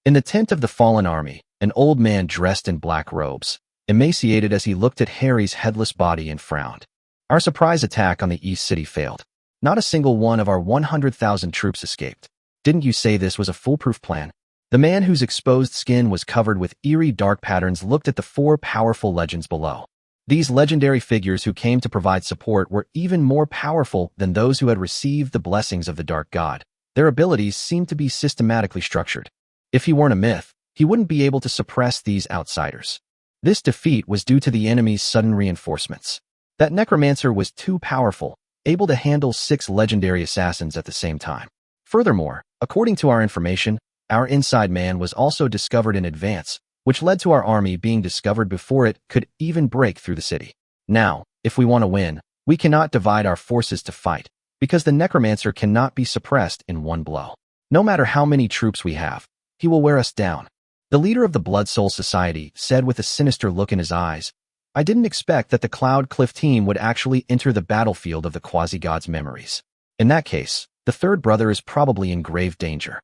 In the tent of the fallen army, an old man dressed in black robes, emaciated as he looked at Harry's headless body and frowned. Our surprise attack on the East City failed. Not a single one of our 100,000 troops escaped. Didn't you say this was a foolproof plan? The man whose exposed skin was covered with eerie dark patterns looked at the four powerful legends below. These legendary figures who came to provide support were even more powerful than those who had received the blessings of the Dark God. Their abilities seemed to be systematically structured. If he weren't a myth, he wouldn't be able to suppress these outsiders. This defeat was due to the enemy's sudden reinforcements. That necromancer was too powerful, able to handle 6 legendary assassins at the same time. Furthermore, according to our information, our inside man was also discovered in advance, which led to our army being discovered before it could even break through the city. Now, if we want to win, we cannot divide our forces to fight, because the necromancer cannot be suppressed in one blow. No matter how many troops we have, he will wear us down. The leader of the Blood Soul Society said with a sinister look in his eyes, I didn't expect that the Cloud Cliff team would actually enter the battlefield of the quasi-god's memories. In that case, the third brother is probably in grave danger.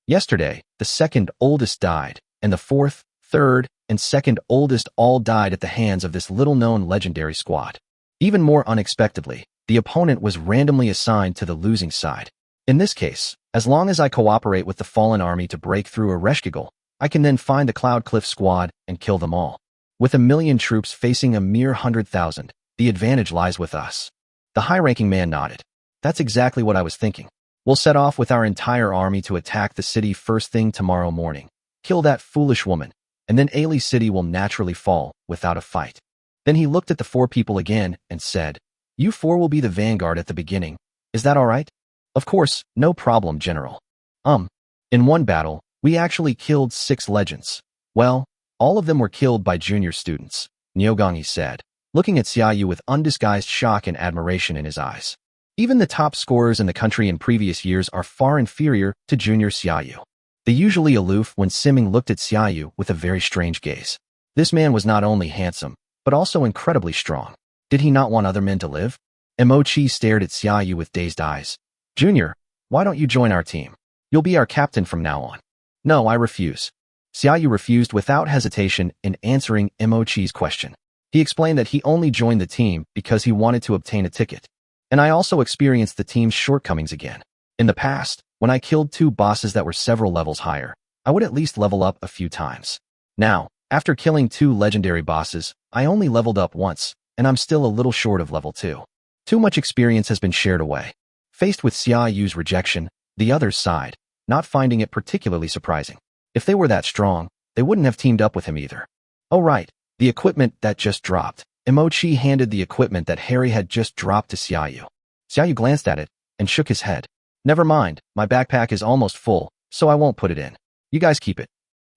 Yesterday, the second oldest died, and the fourth, third, and second oldest all died at the hands of this little-known legendary squad. Even more unexpectedly, the opponent was randomly assigned to the losing side. In this case, as long as I cooperate with the fallen army to break through Ereshkigal, I can then find the Cloud Cliff squad and kill them all. With 1,000,000 troops facing a mere 100,000, the advantage lies with us. The high-ranking man nodded. That's exactly what I was thinking. We'll set off with our entire army to attack the city first thing tomorrow morning. Kill that foolish woman, and then Ailey City will naturally fall without a fight. Then he looked at the 4 people again and said, You 4 will be the vanguard at the beginning. Is that all right? Of course, no problem, General. In one battle, we actually killed 6 legends. Well, all of them were killed by junior students, Nyogangi said, looking at Xia Yu with undisguised shock and admiration in his eyes. Even the top scorers in the country in previous years are far inferior to junior Xia Yu. The usually aloof Wen Ximing looked at Xiaoyu with a very strange gaze. This man was not only handsome, but also incredibly strong. Did he not want other men to live? Emochi stared at Xiaoyu with dazed eyes. Junior, why don't you join our team? You'll be our captain from now on. No, I refuse. Xiaoyu refused without hesitation in answering Emochi's question. He explained that he only joined the team because he wanted to obtain a ticket. And I also experienced the team's shortcomings again. In the past, when I killed 2 bosses that were several levels higher, I would at least level up a few times. Now, after killing 2 legendary bosses, I only leveled up once, and I'm still a little short of level 2. Too much experience has been shared away. Faced with Xiaoyu's rejection, the others sighed, not finding it particularly surprising. If they were that strong, they wouldn't have teamed up with him either. Oh right, the equipment that just dropped. Emochi handed the equipment that Harry had just dropped to Xiaoyu. Xiaoyu glanced at it and shook his head. Never mind, my backpack is almost full, so I won't put it in. You guys keep it.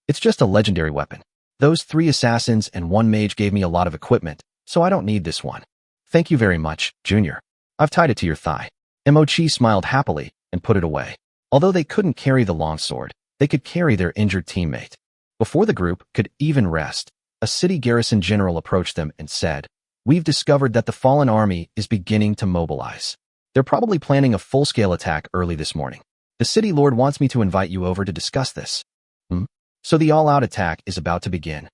It's just a legendary weapon. Those 3 assassins and 1 mage gave me a lot of equipment, so I don't need this one. Thank you very much, Junior. I've tied it to your thigh. Emochi smiled happily and put it away. Although they couldn't carry the longsword, they could carry their injured teammate. Before the group could even rest, a city garrison general approached them and said, "We've discovered that the fallen army is beginning to mobilize. They're probably planning a full-scale attack early this morning. The city lord wants me to invite you over to discuss this." So the all-out attack is about to begin.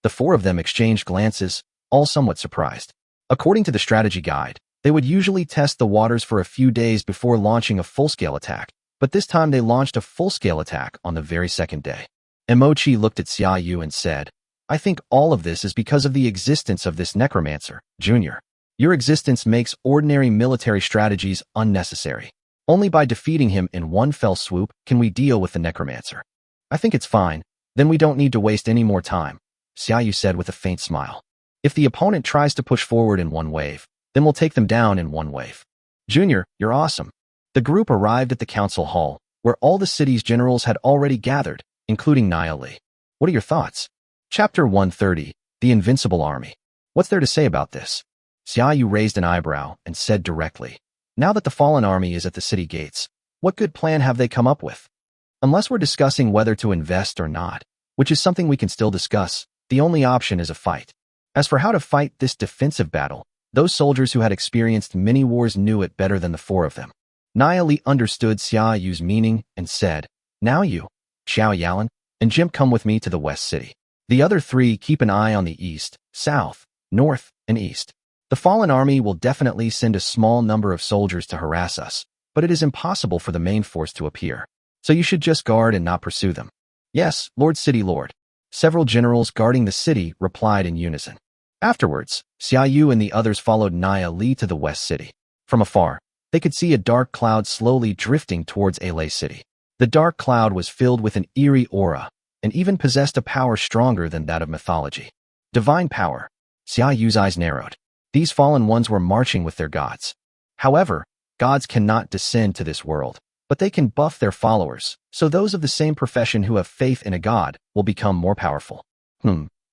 The 4 of them exchanged glances, all somewhat surprised. According to the strategy guide, they would usually test the waters for a few days before launching a full-scale attack, but this time they launched a full-scale attack on the very second day. Emochi looked at Xiaoyu and said, "I think all of this is because of the existence of this necromancer, Junior. Your existence makes ordinary military strategies unnecessary. Only by defeating him in one fell swoop can we deal with the necromancer. I think it's fine, then we don't need to waste any more time," Xiaoyu said with a faint smile. "If the opponent tries to push forward in one wave, then we'll take them down in one wave." "Junior, you're awesome." The group arrived at the council hall, where all the city's generals had already gathered, including Nia Li. "What are your thoughts?" Chapter 130, The Invincible Army. "What's there to say about this?" Xiaoyu raised an eyebrow and said directly, "Now that the fallen army is at the city gates, what good plan have they come up with? Unless we're discussing whether to invest or not, which is something we can still discuss, the only option is a fight. As for how to fight this defensive battle, those soldiers who had experienced many wars knew it better than the 4 of them." Nia Li understood Xiaoyu's meaning and said, "Now you, Xiao Yalan, and Jim come with me to the West City. The other 3 keep an eye on the east, south, north, and east. The fallen army will definitely send a small number of soldiers to harass us, but it is impossible for the main force to appear. So you should just guard and not pursue them." "Yes, Lord City Lord." Several generals guarding the city replied in unison. Afterwards, Xiaoyu and the others followed Nia Li to the West City. From afar, they could see a dark cloud slowly drifting towards Alei City. The dark cloud was filled with an eerie aura, and even possessed a power stronger than that of mythology. Divine power. Xiaoyu's eyes narrowed. These fallen ones were marching with their gods. However, gods cannot descend to this world, but they can buff their followers, so those of the same profession who have faith in a god will become more powerful.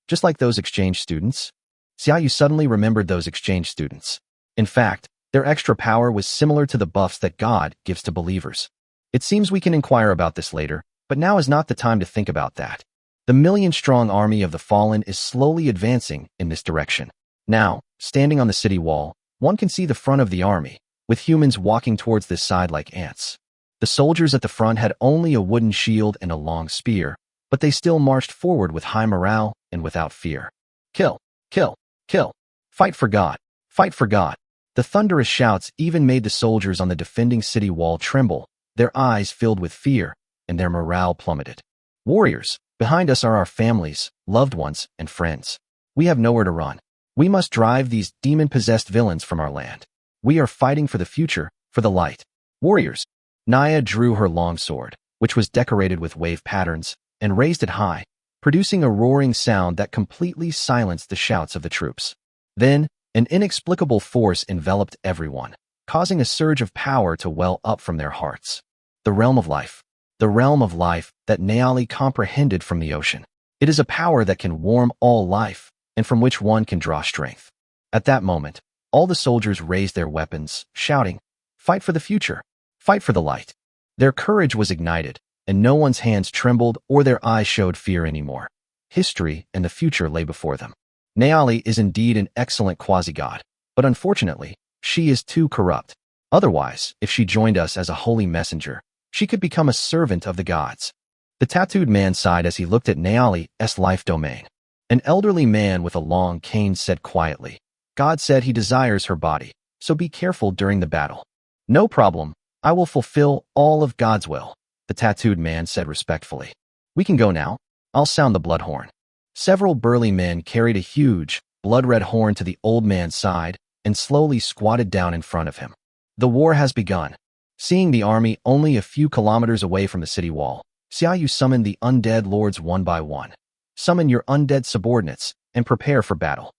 Just like those exchange students? Xiaoyu suddenly remembered those exchange students. In fact, their extra power was similar to the buffs that God gives to believers. It seems we can inquire about this later, but now is not the time to think about that. The million-strong army of the fallen is slowly advancing in this direction. Now, standing on the city wall, one can see the front of the army, with humans walking towards this side like ants. The soldiers at the front had only a wooden shield and a long spear, but they still marched forward with high morale and without fear. Kill, kill, kill. Fight for God, fight for God. The thunderous shouts even made the soldiers on the defending city wall tremble, their eyes filled with fear, and their morale plummeted. Warriors, behind us are our families, loved ones, and friends. We have nowhere to run. We must drive these demon-possessed villains from our land. We are fighting for the future, for the light. Warriors. Nia drew her long sword, which was decorated with wave patterns, and raised it high, producing a roaring sound that completely silenced the shouts of the troops. Then, an inexplicable force enveloped everyone, causing a surge of power to well up from their hearts. The realm of life. The realm of life that Nia Li comprehended from the ocean. It is a power that can warm all life, and from which one can draw strength. At that moment, all the soldiers raised their weapons, shouting, "Fight for the future! Fight for the light!" Their courage was ignited, and no one's hands trembled or their eyes showed fear anymore. History and the future lay before them. Naali is indeed an excellent quasi-god, but unfortunately, she is too corrupt. Otherwise, if she joined us as a holy messenger, she could become a servant of the gods. The tattooed man sighed as he looked at Naali's life domain. An elderly man with a long cane said quietly, God said he desires her body, so be careful during the battle. No problem, I will fulfill all of God's will, the tattooed man said respectfully. We can go now. I'll sound the blood horn. Several burly men carried a huge, blood-red horn to the old man's side and slowly squatted down in front of him. The war has begun. Seeing the army only a few kilometers away from the city wall, Xiaoyu summoned the undead lords one by one. Summon your undead subordinates and prepare for battle.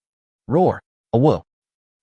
Roar! Awo!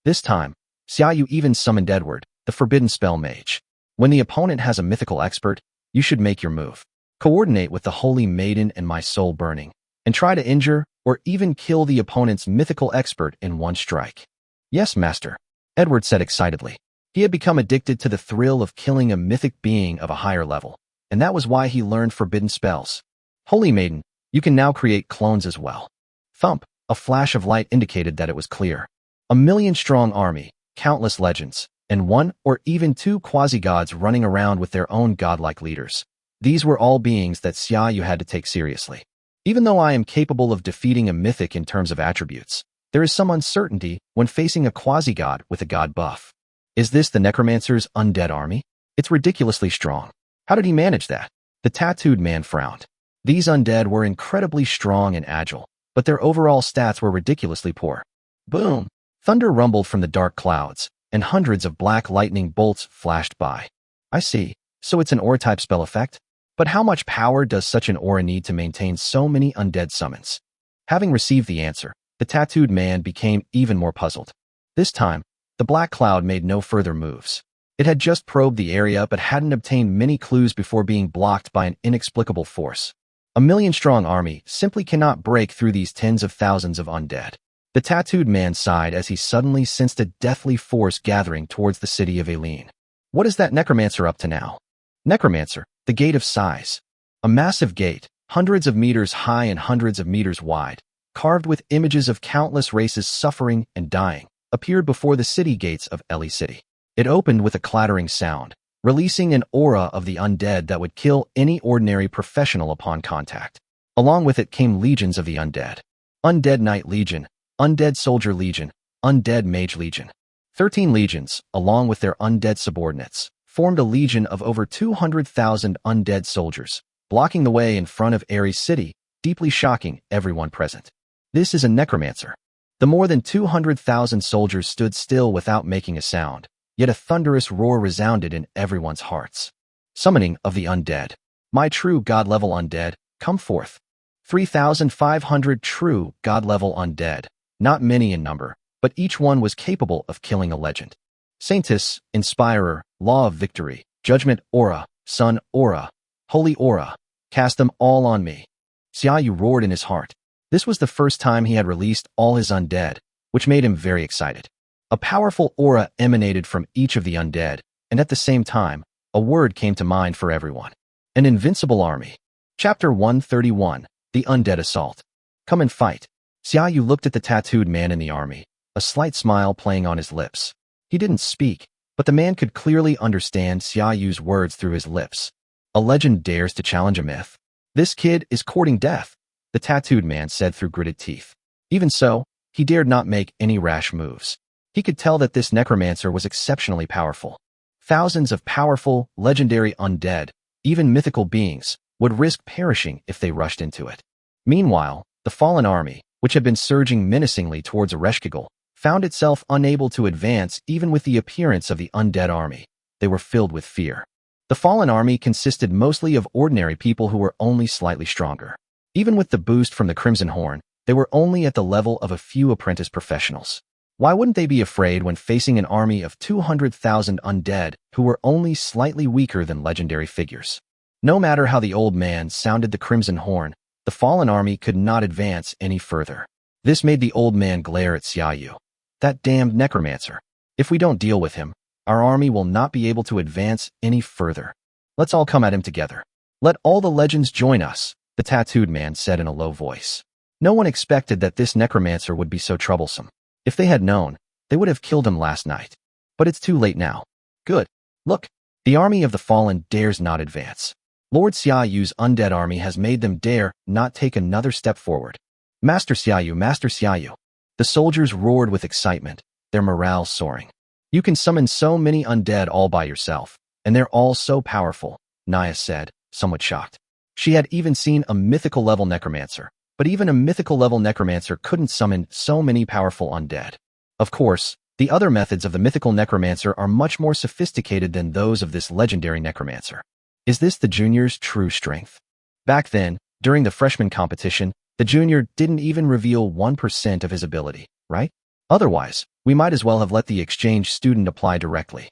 This time, Xiaoyu even summoned Edward, the forbidden spell mage. When the opponent has a mythical expert, you should make your move. Coordinate with the holy maiden and my soul burning, and try to injure or even kill the opponent's mythical expert in one strike. Yes, master, Edward said excitedly. He had become addicted to the thrill of killing a mythic being of a higher level, and that was why he learned forbidden spells. Holy maiden, you can now create clones as well. Thump, a flash of light indicated that it was clear. A million-strong army, countless legends, and one or even two quasi-gods running around with their own godlike leaders. These were all beings that Xiaoyu had to take seriously. Even though I am capable of defeating a mythic in terms of attributes, there is some uncertainty when facing a quasi-god with a god buff. Is this the Necromancer's undead army? It's ridiculously strong. How did he manage that? The tattooed man frowned. These undead were incredibly strong and agile, but their overall stats were ridiculously poor. Boom! Thunder rumbled from the dark clouds, and hundreds of black lightning bolts flashed by. I see. So it's an aura-type spell effect? But how much power does such an aura need to maintain so many undead summons? Having received the answer, the tattooed man became even more puzzled. This time, the black cloud made no further moves. It had just probed the area but hadn't obtained many clues before being blocked by an inexplicable force. A million-strong army simply cannot break through these tens of thousands of undead. The tattooed man sighed as he suddenly sensed a deathly force gathering towards the city of Aileen. What is that necromancer up to now? Necromancer, the Gate of Sighs. A massive gate, hundreds of meters high and hundreds of meters wide, carved with images of countless races suffering and dying, appeared before the city gates of Eli City. It opened with a clattering sound, releasing an aura of the undead that would kill any ordinary professional upon contact. Along with it came legions of the undead. Undead Knight Legion, Undead Soldier Legion, Undead Mage Legion. 13 legions, along with their undead subordinates, formed a legion of over 200,000 undead soldiers, blocking the way in front of Ares City, deeply shocking everyone present. This is a necromancer. The more than 200,000 soldiers stood still without making a sound, yet a thunderous roar resounded in everyone's hearts. Summoning of the undead. My true god-level undead, come forth. 3,500 true god-level undead, not many in number, but each one was capable of killing a legend. Saintus, Inspirer, Law of Victory, Judgment Aura, Sun Aura, Holy Aura, cast them all on me. Xiaoyu roared in his heart. This was the first time he had released all his undead, which made him very excited. A powerful aura emanated from each of the undead, and at the same time, a word came to mind for everyone. An invincible army. Chapter 131, The Undead Assault. Come and fight. Xiaoyu looked at the tattooed man in the army, a slight smile playing on his lips. He didn't speak, but the man could clearly understand Xiaoyu's words through his lips. A legend dares to challenge a myth. This kid is courting death, the tattooed man said through gritted teeth. Even so, he dared not make any rash moves. He could tell that this necromancer was exceptionally powerful. Thousands of powerful, legendary undead, even mythical beings, would risk perishing if they rushed into it. Meanwhile, the fallen army, which had been surging menacingly towards Ereshkigal, found itself unable to advance even with the appearance of the undead army. They were filled with fear. The fallen army consisted mostly of ordinary people who were only slightly stronger. Even with the boost from the Crimson Horn, they were only at the level of a few apprentice professionals. Why wouldn't they be afraid when facing an army of 200,000 undead who were only slightly weaker than legendary figures? No matter how the old man sounded the Crimson Horn, the fallen army could not advance any further. This made the old man glare at Xiaoyu. That damned necromancer. If we don't deal with him, our army will not be able to advance any further. Let's all come at him together. Let all the legends join us, the tattooed man said in a low voice. No one expected that this necromancer would be so troublesome. If they had known, they would have killed him last night. But it's too late now. Good. Look, the army of the fallen dares not advance. Lord Xiaoyu's undead army has made them dare not take another step forward. Master Xiaoyu, Master Xiaoyu. The soldiers roared with excitement, their morale soaring. You can summon so many undead all by yourself, and they're all so powerful, Naya said, somewhat shocked. She had even seen a mythical level necromancer, but even a mythical level necromancer couldn't summon so many powerful undead. Of course, the other methods of the mythical necromancer are much more sophisticated than those of this legendary necromancer. Is this the junior's true strength? Back then, during the freshman competition, the junior didn't even reveal 1% of his ability, right? Otherwise, we might as well have let the exchange student apply directly.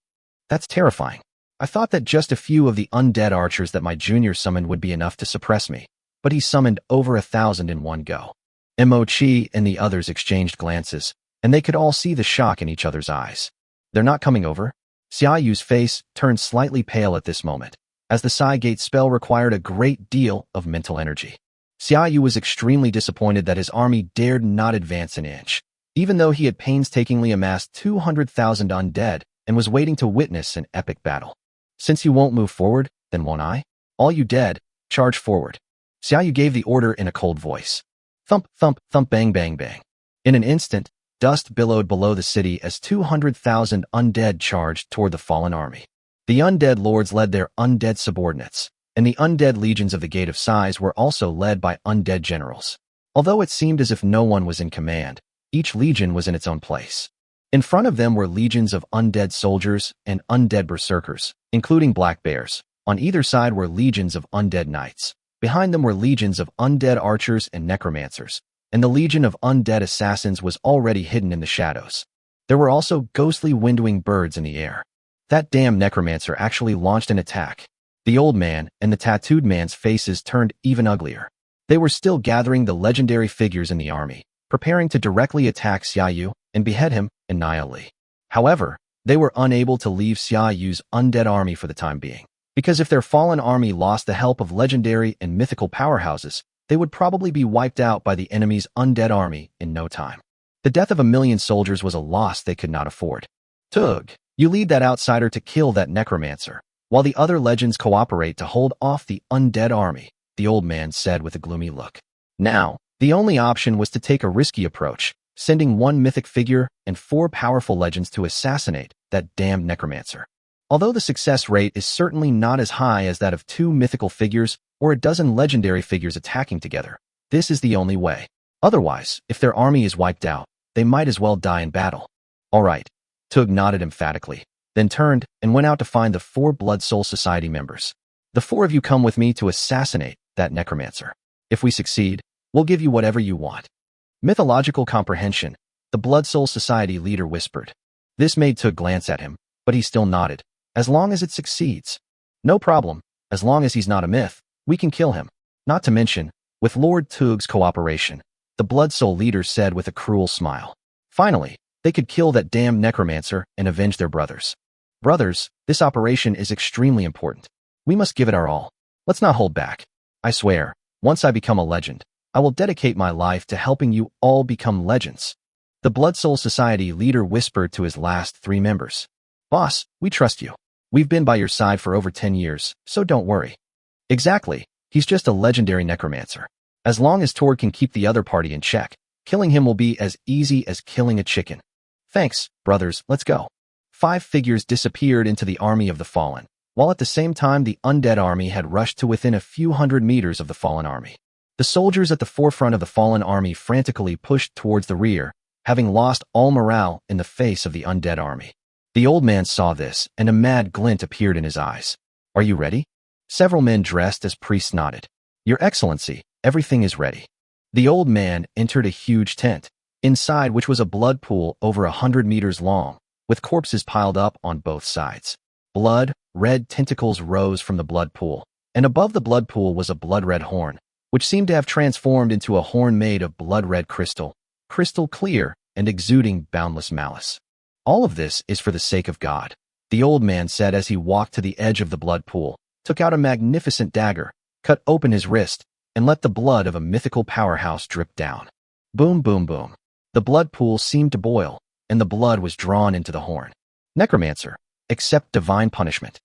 That's terrifying. I thought that just a few of the undead archers that my junior summoned would be enough to suppress me, but he summoned over 1,000 in one go. Mo Chi and the others exchanged glances, and they could all see the shock in each other's eyes. They're not coming over? Xiaoyu's face turned slightly pale at this moment, as the Psi Gate spell required a great deal of mental energy. Xiaoyu was extremely disappointed that his army dared not advance an inch, even though he had painstakingly amassed 200,000 undead and was waiting to witness an epic battle. Since you won't move forward, then won't I? All you dead, charge forward. Xiaoyu gave the order in a cold voice. Thump, thump, thump, bang, bang, bang. In an instant, dust billowed below the city as 200,000 undead charged toward the fallen army. The undead lords led their undead subordinates, and the undead legions of the Gate of Sighs were also led by undead generals. Although it seemed as if no one was in command, each legion was in its own place. In front of them were legions of undead soldiers and undead berserkers, including black bears. On either side were legions of undead knights. Behind them were legions of undead archers and necromancers, and the legion of undead assassins was already hidden in the shadows. There were also ghostly wind-wing birds in the air. That damn necromancer actually launched an attack. The old man and the tattooed man's faces turned even uglier. They were still gathering the legendary figures in the army, preparing to directly attack Xiaoyu and behead him annihilate. However, they were unable to leave Xiaoyu's undead army for the time being, because if their fallen army lost the help of legendary and mythical powerhouses, they would probably be wiped out by the enemy's undead army in no time. The death of 1,000,000 soldiers was a loss they could not afford. Tug, you lead that outsider to kill that necromancer, while the other legends cooperate to hold off the undead army, the old man said with a gloomy look. Now, the only option was to take a risky approach, sending one mythic figure and 4 powerful legends to assassinate that damned necromancer. Although the success rate is certainly not as high as that of 2 mythical figures or a dozen legendary figures attacking together, this is the only way. Otherwise, if their army is wiped out, they might as well die in battle. All right, Tug nodded emphatically, then turned and went out to find the 4 Blood Soul Society members. The 4 of you come with me to assassinate that necromancer. If we succeed, we'll give you whatever you want. Mythological comprehension, the Blood Soul Society leader whispered. This made Tug glance at him, but he still nodded. As long as it succeeds. No problem, as long as he's not a myth, we can kill him. Not to mention, with Lord Tug's cooperation, the Blood Soul leader said with a cruel smile. Finally, they could kill that damned necromancer and avenge their brothers. Brothers, this operation is extremely important. We must give it our all. Let's not hold back. I swear, once I become a legend, I will dedicate my life to helping you all become legends. The Blood Soul Society leader whispered to his last 3 members. Boss, we trust you. We've been by your side for over 10 years, so don't worry. Exactly, he's just a legendary necromancer. As long as Tord can keep the other party in check, killing him will be as easy as killing a chicken. Thanks, brothers, let's go. 5 figures disappeared into the army of the fallen, while at the same time the undead army had rushed to within a few hundred meters of the fallen army. The soldiers at the forefront of the fallen army frantically pushed towards the rear, having lost all morale in the face of the undead army. The old man saw this, and a mad glint appeared in his eyes. Are you ready? Several men dressed as priests nodded. Your Excellency, everything is ready. The old man entered a huge tent, inside which was a blood pool over 100 meters long, with corpses piled up on both sides. Blood, red tentacles rose from the blood pool, and above the blood pool was a blood-red horn, which seemed to have transformed into a horn made of blood-red crystal clear and exuding boundless malice. All of this is for the sake of God, the old man said as he walked to the edge of the blood pool, took out a magnificent dagger, cut open his wrist, and let the blood of a mythical powerhouse drip down. Boom, boom, boom. The blood pool seemed to boil, and the blood was drawn into the horn. Necromancer, accept divine punishment.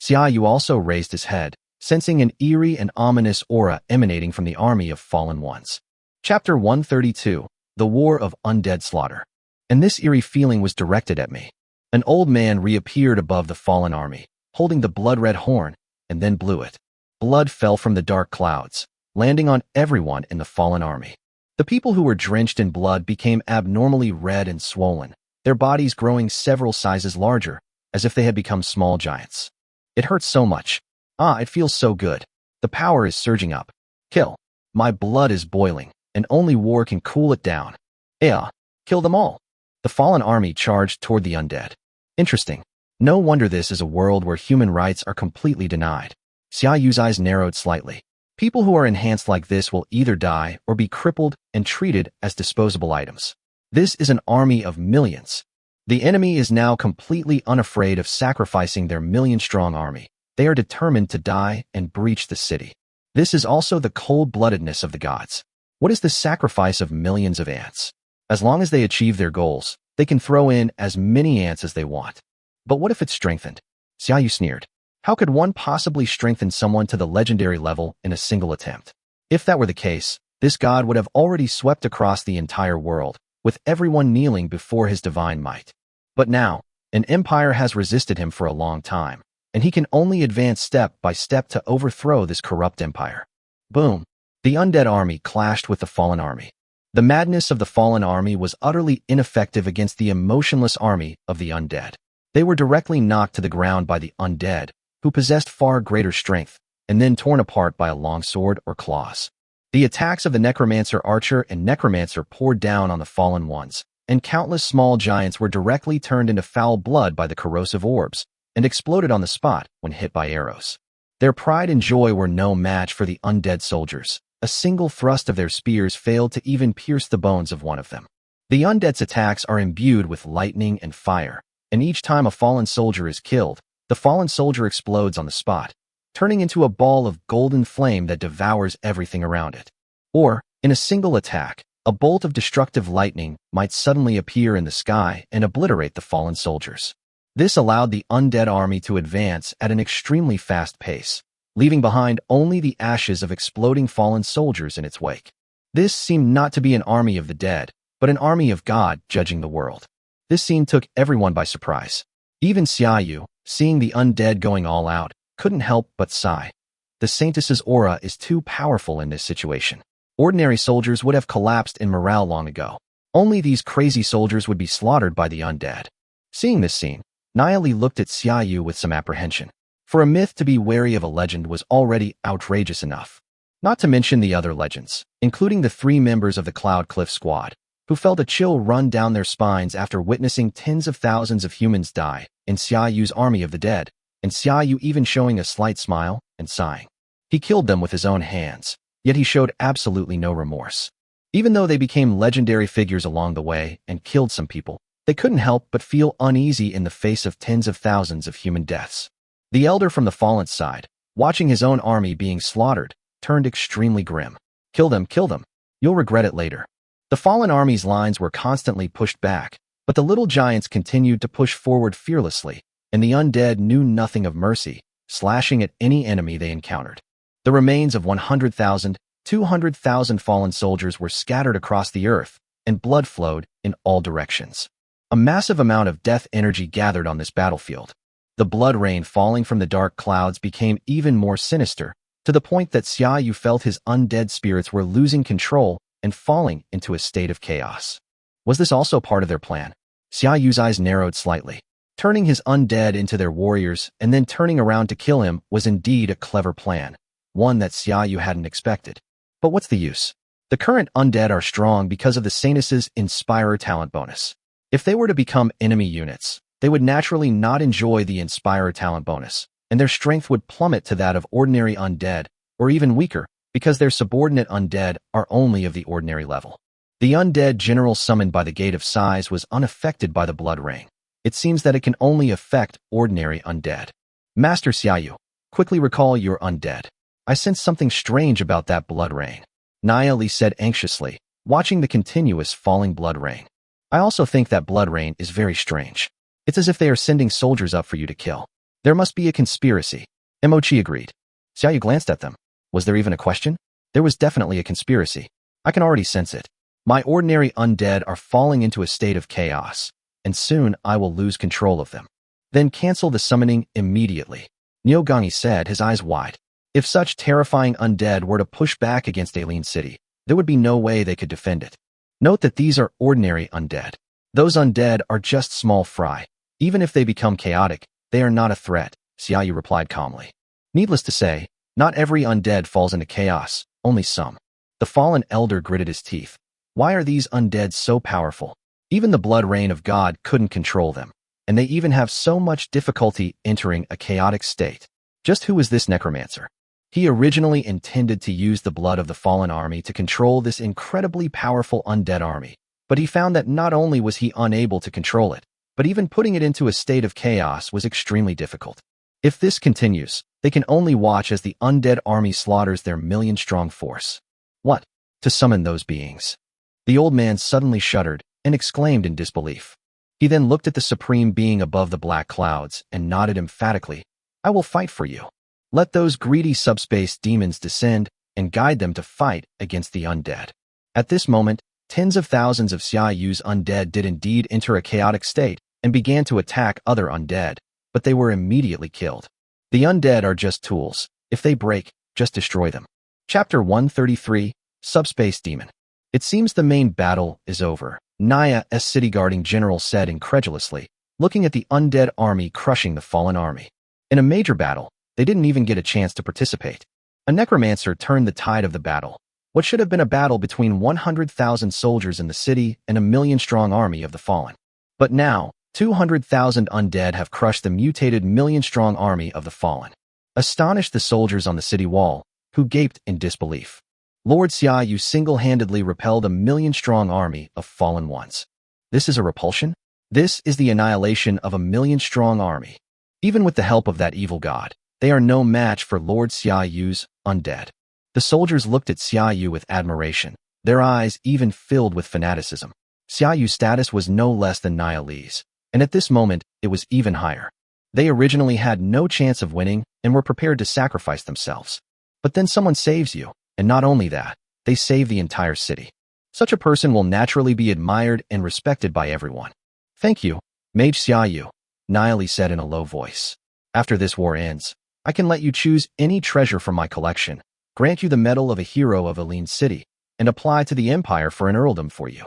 Xiaoyu also raised his head, sensing an eerie and ominous aura emanating from the army of fallen ones. Chapter 132, The War of Undead Slaughter. And this eerie feeling was directed at me. An old man reappeared above the fallen army, holding the blood-red horn, and then blew it. Blood fell from the dark clouds, landing on everyone in the fallen army. The people who were drenched in blood became abnormally red and swollen, their bodies growing several sizes larger, as if they had become small giants. It hurts so much. It feels so good. The power is surging up. Kill. My blood is boiling, and only war can cool it down. Kill them all. The fallen army charged toward the undead. Interesting. No wonder this is a world where human rights are completely denied. Xiaoyu's eyes narrowed slightly. People who are enhanced like this will either die or be crippled and treated as disposable items. This is an army of millions. The enemy is now completely unafraid of sacrificing their million-strong army. They are determined to die and breach the city. This is also the cold-bloodedness of the gods. What is the sacrifice of millions of ants? As long as they achieve their goals, they can throw in as many ants as they want. But what if it's strengthened? Xiaoyu sneered. How could one possibly strengthen someone to the legendary level in a single attempt? If that were the case, this god would have already swept across the entire world, with everyone kneeling before his divine might. But now, an empire has resisted him for a long time, and he can only advance step by step to overthrow this corrupt empire. Boom! The undead army clashed with the fallen army. The madness of the fallen army was utterly ineffective against the emotionless army of the undead. They were directly knocked to the ground by the undead, who possessed far greater strength, and then torn apart by a long sword or claws. The attacks of the Necromancer Archer and Necromancer poured down on the fallen ones, and countless small giants were directly turned into foul blood by the corrosive orbs, and exploded on the spot when hit by arrows. Their pride and joy were no match for the undead soldiers. A single thrust of their spears failed to even pierce the bones of one of them. The undead's attacks are imbued with lightning and fire, and each time a fallen soldier is killed, the fallen soldier explodes on the spot, turning into a ball of golden flame that devours everything around it. Or, in a single attack, a bolt of destructive lightning might suddenly appear in the sky and obliterate the fallen soldiers. This allowed the undead army to advance at an extremely fast pace, leaving behind only the ashes of exploding fallen soldiers in its wake. This seemed not to be an army of the dead, but an army of God judging the world. This scene took everyone by surprise. Even Xiaoyu, seeing the undead going all out, couldn't help but sigh. The Saintess's aura is too powerful in this situation. Ordinary soldiers would have collapsed in morale long ago. Only these crazy soldiers would be slaughtered by the undead. Seeing this scene, Niali looked at Xiaoyu with some apprehension. For a myth to be wary of a legend was already outrageous enough. Not to mention the other legends, including the 3 members of the Cloud Cliff Squad, who felt a chill run down their spines after witnessing tens of thousands of humans die in Xiaoyu's army of the dead, and Xiaoyu even showing a slight smile and sighing. He killed them with his own hands, yet he showed absolutely no remorse. Even though they became legendary figures along the way and killed some people, they couldn't help but feel uneasy in the face of tens of thousands of human deaths. The elder from the fallen side, watching his own army being slaughtered, turned extremely grim. Kill them, kill them. You'll regret it later. The fallen army's lines were constantly pushed back, but the little giants continued to push forward fearlessly, and the undead knew nothing of mercy, slashing at any enemy they encountered. The remains of 100,000, 200,000 fallen soldiers were scattered across the earth, and blood flowed in all directions. A massive amount of death energy gathered on this battlefield. The blood rain falling from the dark clouds became even more sinister, to the point that Xiaoyu felt his undead spirits were losing control and falling into a state of chaos. Was this also part of their plan? Xiaoyu's eyes narrowed slightly. Turning his undead into their warriors and then turning around to kill him was indeed a clever plan, one that Xiaoyu hadn't expected. But what's the use? The current undead are strong because of the Saintess's Inspirer talent bonus. If they were to become enemy units, they would naturally not enjoy the Inspirer talent bonus, and their strength would plummet to that of ordinary undead, or even weaker, because their subordinate undead are only of the ordinary level. The undead general summoned by the Gate of Sighs was unaffected by the blood rain. It seems that it can only affect ordinary undead. Master Xiaoyu, quickly recall your undead. I sense something strange about that blood rain, Naya Li said anxiously, watching the continuous falling blood rain. I also think that blood rain is very strange. It's as if they are sending soldiers up for you to kill. There must be a conspiracy. Emochi agreed. Xiaoyu glanced at them. Was there even a question? There was definitely a conspiracy. I can already sense it. My ordinary undead are falling into a state of chaos, and soon I will lose control of them. Then cancel the summoning immediately, Nyogangi said, his eyes wide. If such terrifying undead were to push back against Aileen City, there would be no way they could defend it. Note that these are ordinary undead. Those undead are just small fry. Even if they become chaotic, they are not a threat, Xiaoyu replied calmly. Needless to say, not every undead falls into chaos, only some. The fallen elder gritted his teeth. Why are these undead so powerful? Even the blood rain of God couldn't control them, and they even have so much difficulty entering a chaotic state. Just who is this necromancer? He originally intended to use the blood of the fallen army to control this incredibly powerful undead army, but he found that not only was he unable to control it, but even putting it into a state of chaos was extremely difficult. If this continues, they can only watch as the undead army slaughters their million-strong force. What? To summon those beings? The old man suddenly shuddered and exclaimed in disbelief. He then looked at the supreme being above the black clouds and nodded emphatically. I will fight for you. Let those greedy subspace demons descend and guide them to fight against the undead. At this moment, tens of thousands of Xiaoyu's undead did indeed enter a chaotic state and began to attack other undead, but they were immediately killed. The undead are just tools. If they break, just destroy them. Chapter 133, Subspace Demon. It seems the main battle is over, Naya's city guarding general said incredulously, looking at the undead army crushing the fallen army. In a major battle, they didn't even get a chance to participate. A necromancer turned the tide of the battle. What should have been a battle between 100,000 soldiers in the city and a million-strong army of the fallen. But now, 200,000 undead have crushed the mutated million-strong army of the fallen. Astonished the soldiers on the city wall, who gaped in disbelief. Lord Xiaoyu single-handedly repelled a million-strong army of fallen ones. This is a repulsion? This is the annihilation of a million-strong army. Even with the help of that evil god, they are no match for Lord Xiaoyu's undead. The soldiers looked at Xiaoyu with admiration, their eyes even filled with fanaticism. Xiaoyu's status was no less than Naya Li's, and at this moment, it was even higher. They originally had no chance of winning and were prepared to sacrifice themselves. But then someone saves you, and not only that, they save the entire city. Such a person will naturally be admired and respected by everyone. Thank you, Mage Xiaoyu, Naya Li said in a low voice. After this war ends, I can let you choose any treasure from my collection, grant you the medal of a hero of Aileen City, and apply to the Empire for an earldom for you.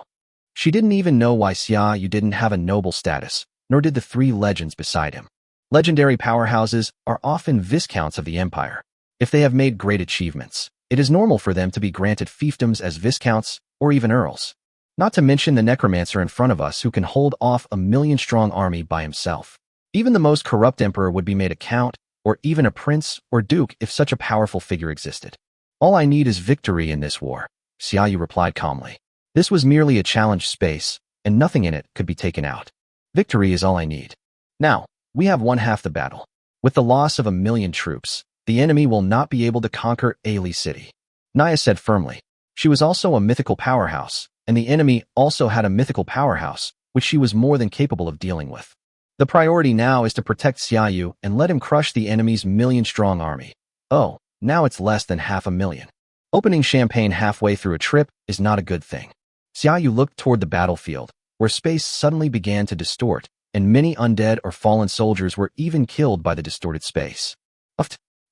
She didn't even know why Xiaoyu didn't have a noble status, nor did the three legends beside him. Legendary powerhouses are often viscounts of the Empire. If they have made great achievements, it is normal for them to be granted fiefdoms as viscounts or even earls. Not to mention the necromancer in front of us who can hold off a million-strong army by himself. Even the most corrupt emperor would be made a count, or even a prince or duke if such a powerful figure existed. All I need is victory in this war, Xiaoyu replied calmly. This was merely a challenge space, and nothing in it could be taken out. Victory is all I need. Now, we have won half the battle. With the loss of 1 million troops, the enemy will not be able to conquer Aileen City, Naya said firmly. She was also a mythical powerhouse, and the enemy also had a mythical powerhouse, which she was more than capable of dealing with. The priority now is to protect Xiaoyu and let him crush the enemy's million-strong army. Oh, now it's less than 500,000. Opening champagne halfway through a trip is not a good thing. Xiaoyu looked toward the battlefield, where space suddenly began to distort, and many undead or fallen soldiers were even killed by the distorted space.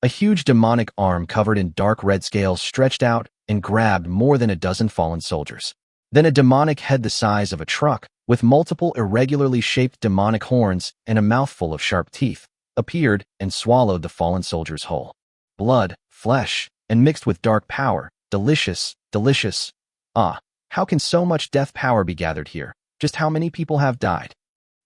A huge demonic arm covered in dark red scales stretched out and grabbed more than a dozen fallen soldiers. Then a demonic head the size of a truck, with multiple irregularly shaped demonic horns and a mouthful of sharp teeth, appeared and swallowed the fallen soldiers whole. Blood, flesh, and mixed with dark power. Delicious, delicious. Ah, how can so much death power be gathered here? Just how many people have died?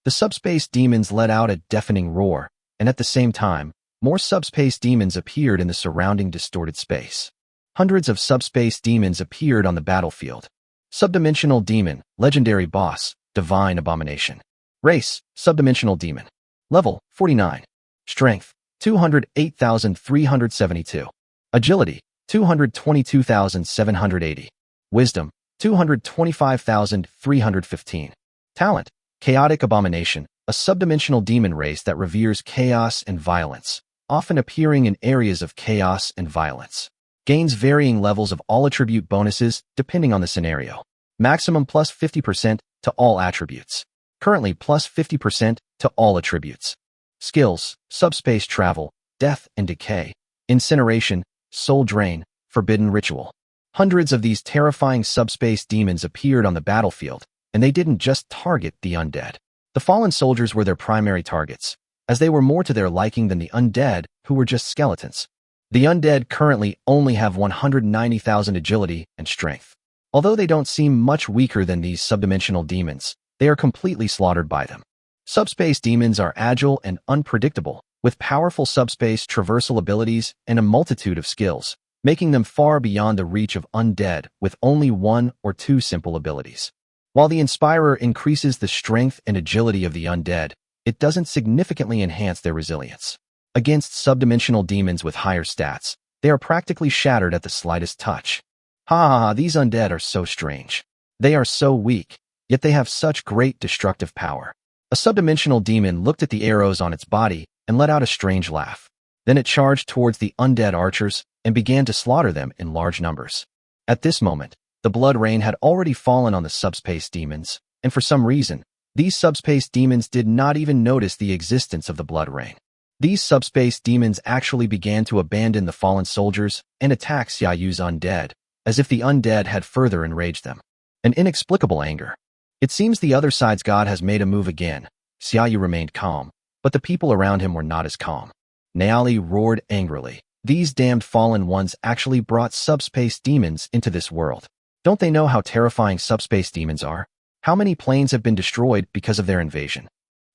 The subspace demons let out a deafening roar, and at the same time, more subspace demons appeared in the surrounding distorted space. Hundreds of subspace demons appeared on the battlefield. Subdimensional demon, legendary boss, divine abomination. Race, subdimensional demon. Level, 49. Strength, 208,372. Agility, 222,780. Wisdom, 225,315. Talent, Chaotic Abomination, a subdimensional demon race that reveres chaos and violence, often appearing in areas of chaos and violence. Gains varying levels of all attribute bonuses depending on the scenario. Maximum plus 50% to all attributes. Currently plus 50% to all attributes. Skills, Subspace Travel, Death and Decay, Incineration, Soul Drain, Forbidden Ritual. Hundreds of these terrifying subspace demons appeared on the battlefield, and they didn't just target the undead. The fallen soldiers were their primary targets, as they were more to their liking than the undead, who were just skeletons. The undead currently only have 190,000 agility and strength. Although they don't seem much weaker than these subdimensional demons, they are completely slaughtered by them. Subspace demons are agile and unpredictable, with powerful subspace traversal abilities and a multitude of skills, making them far beyond the reach of undead with only one or two simple abilities. While the Inspirer increases the strength and agility of the undead, it doesn't significantly enhance their resilience. Against subdimensional demons with higher stats, they are practically shattered at the slightest touch. These undead are so strange. They are so weak, yet they have such great destructive power. A subdimensional demon looked at the arrows on its body and let out a strange laugh. Then it charged towards the undead archers and began to slaughter them in large numbers. At this moment, the blood rain had already fallen on the subspace demons, and for some reason, these subspace demons did not even notice the existence of the blood rain. These subspace demons actually began to abandon the fallen soldiers and attack Xiaoyu's undead, as if the undead had further enraged them. An inexplicable anger. It seems the other side's god has made a move again. Xiaoyu remained calm, but the people around him were not as calm. Naali roared angrily. These damned fallen ones actually brought subspace demons into this world. Don't they know how terrifying subspace demons are? How many planes have been destroyed because of their invasion?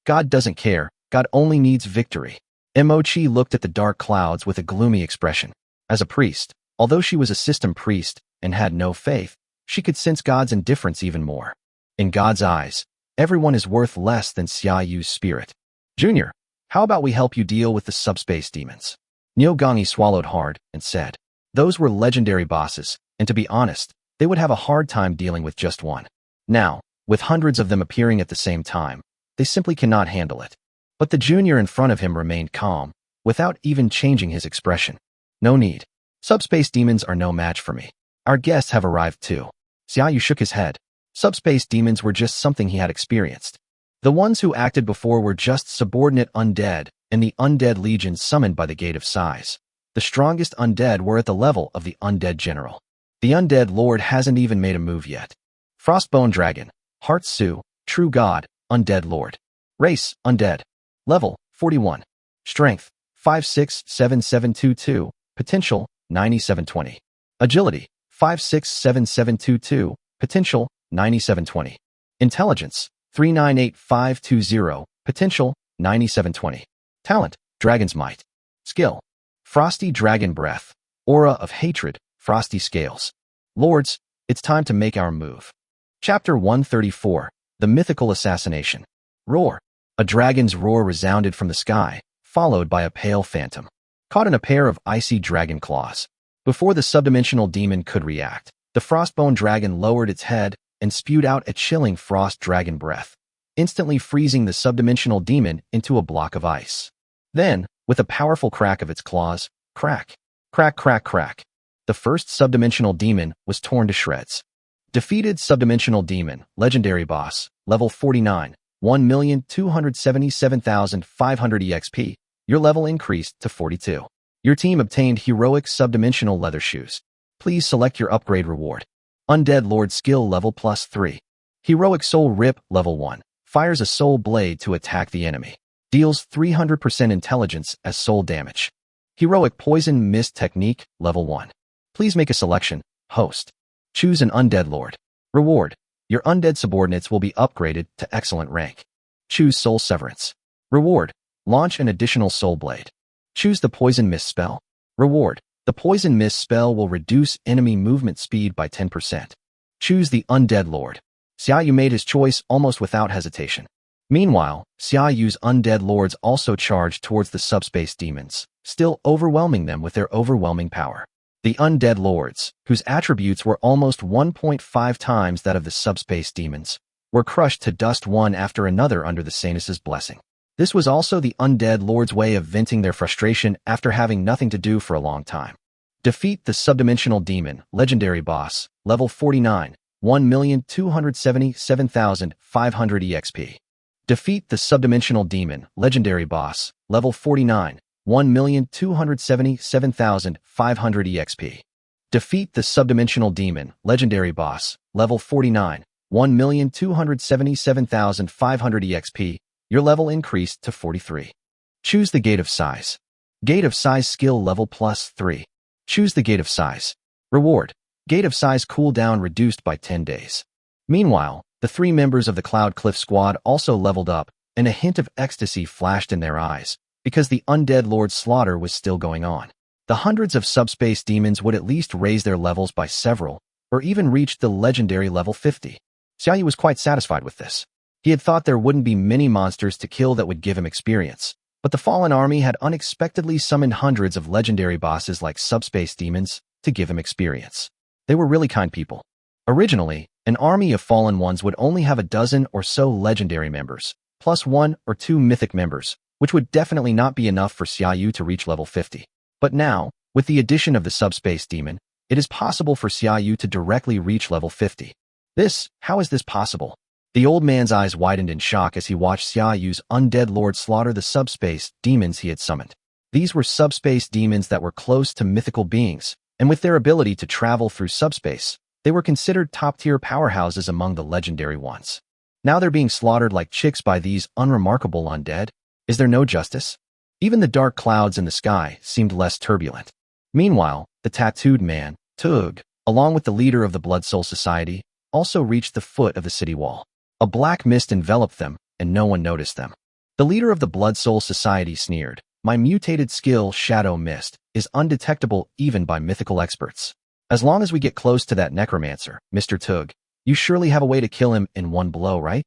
God doesn't care. God only needs victory. Mochi looked at the dark clouds with a gloomy expression. As a priest, although she was a system priest and had no faith, she could sense God's indifference even more. In God's eyes, everyone is worth less than Xiaoyu's spirit. Junior, how about we help you deal with the subspace demons? Nyogangi swallowed hard and said, those were legendary bosses, and to be honest, they would have a hard time dealing with just one. Now, with hundreds of them appearing at the same time, they simply cannot handle it. But the junior in front of him remained calm, without even changing his expression. No need. Subspace demons are no match for me. Our guests have arrived too. Xiaoyu shook his head. Subspace demons were just something he had experienced. The ones who acted before were just subordinate undead, and the undead legions summoned by the Gate of Sighs. The strongest undead were at the level of the undead general. The undead lord hasn't even made a move yet. Frostbone Dragon, Heart Su, True God, Undead Lord. Race, Undead. Level, 41. Strength, 567722. Potential, 9720. Agility, 567722. Potential, 9720. Intelligence, 398520. Potential, 9720. Talent, Dragon's Might. Skill, Frosty Dragon Breath. Aura of Hatred, Frosty Scales. Lords, it's time to make our move. Chapter 134, The Mythical Assassination. Roar. A dragon's roar resounded from the sky, followed by a pale phantom, caught in a pair of icy dragon claws. Before the subdimensional demon could react, the frostbone dragon lowered its head and spewed out a chilling frost dragon breath, instantly freezing the subdimensional demon into a block of ice. Then, with a powerful crack of its claws, crack, crack, crack, crack, the first subdimensional demon was torn to shreds. Defeated subdimensional demon, legendary boss, level 49, 1,277,500 EXP. Your level increased to 42. Your team obtained heroic subdimensional leather shoes. Please select your upgrade reward. Undead Lord skill level +3. Heroic Soul Rip level 1. Fires a soul blade to attack the enemy. Deals 300% intelligence as soul damage. Heroic Poison Mist technique level 1. Please make a selection. Host. Choose an Undead Lord. Reward. Your undead subordinates will be upgraded to excellent rank. Choose Soul Severance. Reward. Launch an additional Soul Blade. Choose the Poison Mist spell. Reward. The Poison Mist spell will reduce enemy movement speed by 10%. Choose the Undead Lord. Xiaoyu made his choice almost without hesitation. Meanwhile, Xiaoyu's undead lords also charged towards the subspace demons, still overwhelming them with their overwhelming power. The undead lords, whose attributes were almost 1.5 times that of the subspace demons, were crushed to dust one after another under the Sanus's blessing. This was also the undead lords' way of venting their frustration after having nothing to do for a long time. Defeat the subdimensional demon, legendary boss, level 49, 1,277,500 EXP. Defeat the subdimensional demon, legendary boss, level 49, 1,277,500 EXP. Defeat the subdimensional demon, legendary boss, level 49, 1,277,500 EXP. Your level increased to 43. Choose the Gate of Size. Gate of Size skill level +3. Choose the Gate of Size. Reward. Gate of Size cooldown reduced by 10 days. Meanwhile, the 3 members of the Cloud Cliff squad also leveled up, and a hint of ecstasy flashed in their eyes, because the undead lord's slaughter was still going on. The hundreds of subspace demons would at least raise their levels by several, or even reach the legendary level 50. Xiaoyu was quite satisfied with this. He had thought there wouldn't be many monsters to kill that would give him experience, but the fallen army had unexpectedly summoned hundreds of legendary bosses like subspace demons to give him experience. They were really kind people. Originally, an army of fallen ones would only have a dozen or so legendary members, plus 1 or 2 mythic members, which would definitely not be enough for Xiaoyu to reach level 50. But now, with the addition of the subspace demon, it is possible for Xiaoyu to directly reach level 50. How is this possible? The old man's eyes widened in shock as he watched Xiaoyu's undead lord slaughter the subspace demons he had summoned. These were subspace demons that were close to mythical beings, and with their ability to travel through subspace, they were considered top-tier powerhouses among the legendary ones. Now they're being slaughtered like chicks by these unremarkable undead. Is there no justice? Even the dark clouds in the sky seemed less turbulent. Meanwhile, the tattooed man, Tug, along with the leader of the Blood Soul Society, also reached the foot of the city wall. A black mist enveloped them, and no one noticed them. The leader of the Blood Soul Society sneered, "My mutated skill, Shadow Mist, is undetectable even by mythical experts. As long as we get close to that necromancer, Mr. Tug, you surely have a way to kill him in one blow, right?"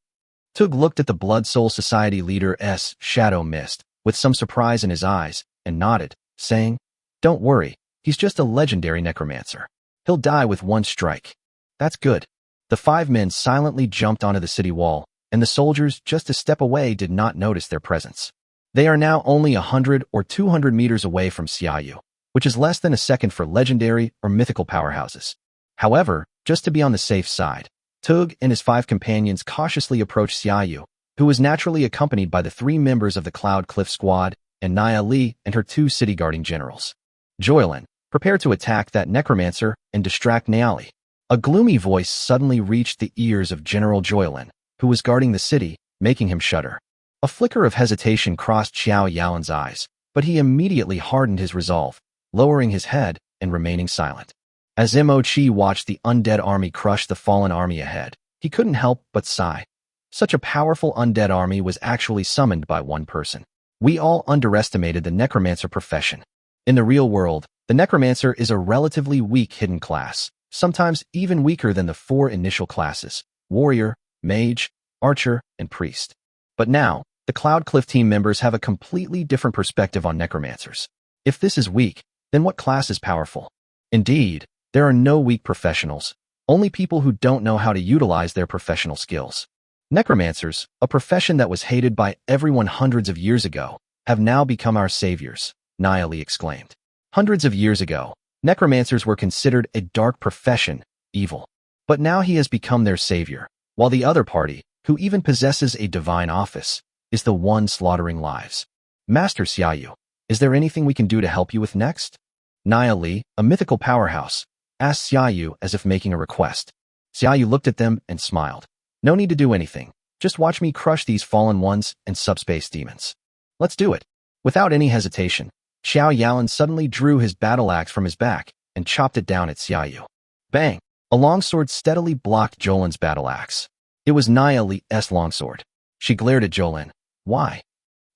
Tug looked at the Blood Soul Society leader's Shadow Mist with some surprise in his eyes and nodded, saying, "Don't worry, he's just a legendary necromancer. He'll die with one strike." "That's good." The 5 men silently jumped onto the city wall, and the soldiers just a step away did not notice their presence. They are now only 100 or 200 meters away from Xiaoyu, which is less than a second for legendary or mythical powerhouses. However, just to be on the safe side, Tug and his 5 companions cautiously approached Xiaoyu, who was naturally accompanied by the 3 members of the Cloud Cliff squad and Nia Li and her 2 city-guarding generals. "Joylin, prepare to attack that necromancer and distract Niali." A gloomy voice suddenly reached the ears of General Joylin, who was guarding the city, making him shudder. A flicker of hesitation crossed Xiao Yaolin's eyes, but he immediately hardened his resolve, lowering his head and remaining silent. As Mo Chi watched the undead army crush the fallen army ahead, he couldn't help but sigh. Such a powerful undead army was actually summoned by one person. We all underestimated the necromancer profession. In the real world, the necromancer is a relatively weak hidden class, sometimes even weaker than the 4 initial classes: warrior, mage, archer, and priest. But now, the Cloud Cliff team members have a completely different perspective on necromancers. If this is weak, then what class is powerful? Indeed, there are no weak professionals, only people who don't know how to utilize their professional skills. Necromancers, a profession that was hated by everyone hundreds of years ago, have now become our saviors, Nia Li exclaimed. Hundreds of years ago, necromancers were considered a dark profession, evil. But now he has become their savior, while the other party, who even possesses a divine office, is the one slaughtering lives. "Master Xiaoyu, is there anything we can do to help you with next?" Nia Li, a mythical powerhouse, asked Xiaoyu as if making a request. Xiaoyu looked at them and smiled. "No need to do anything. Just watch me crush these fallen ones and subspace demons." "Let's do it." Without any hesitation, Xiao Yaolin suddenly drew his battle axe from his back and chopped it down at Xiaoyu. Bang! A longsword steadily blocked Jolin's battle axe. It was Nia Li's longsword. She glared at Jolin. "Why?"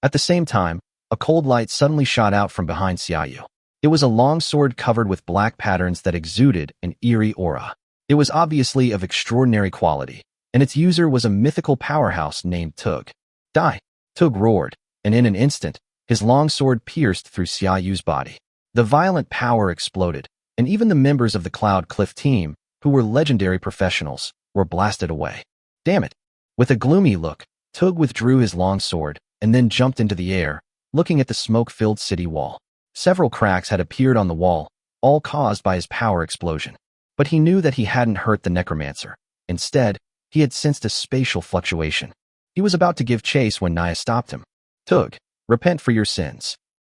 At the same time, a cold light suddenly shot out from behind Xiaoyu. It was a long sword covered with black patterns that exuded an eerie aura. It was obviously of extraordinary quality, and its user was a mythical powerhouse named Tug. "Die!" Tug roared, and in an instant, His long sword pierced through Xiaoyu's body. The violent power exploded, and even the members of the Cloud Cliff team, who were legendary professionals, were blasted away. Damn it! With a gloomy look, Tug withdrew his long sword and then jumped into the air, looking at the smoke-filled city wall. Several cracks had appeared on the wall, all caused by his power explosion. But he knew that he hadn't hurt the necromancer. Instead, he had sensed a spatial fluctuation. He was about to give chase when Naya stopped him. Tug, repent for your sins.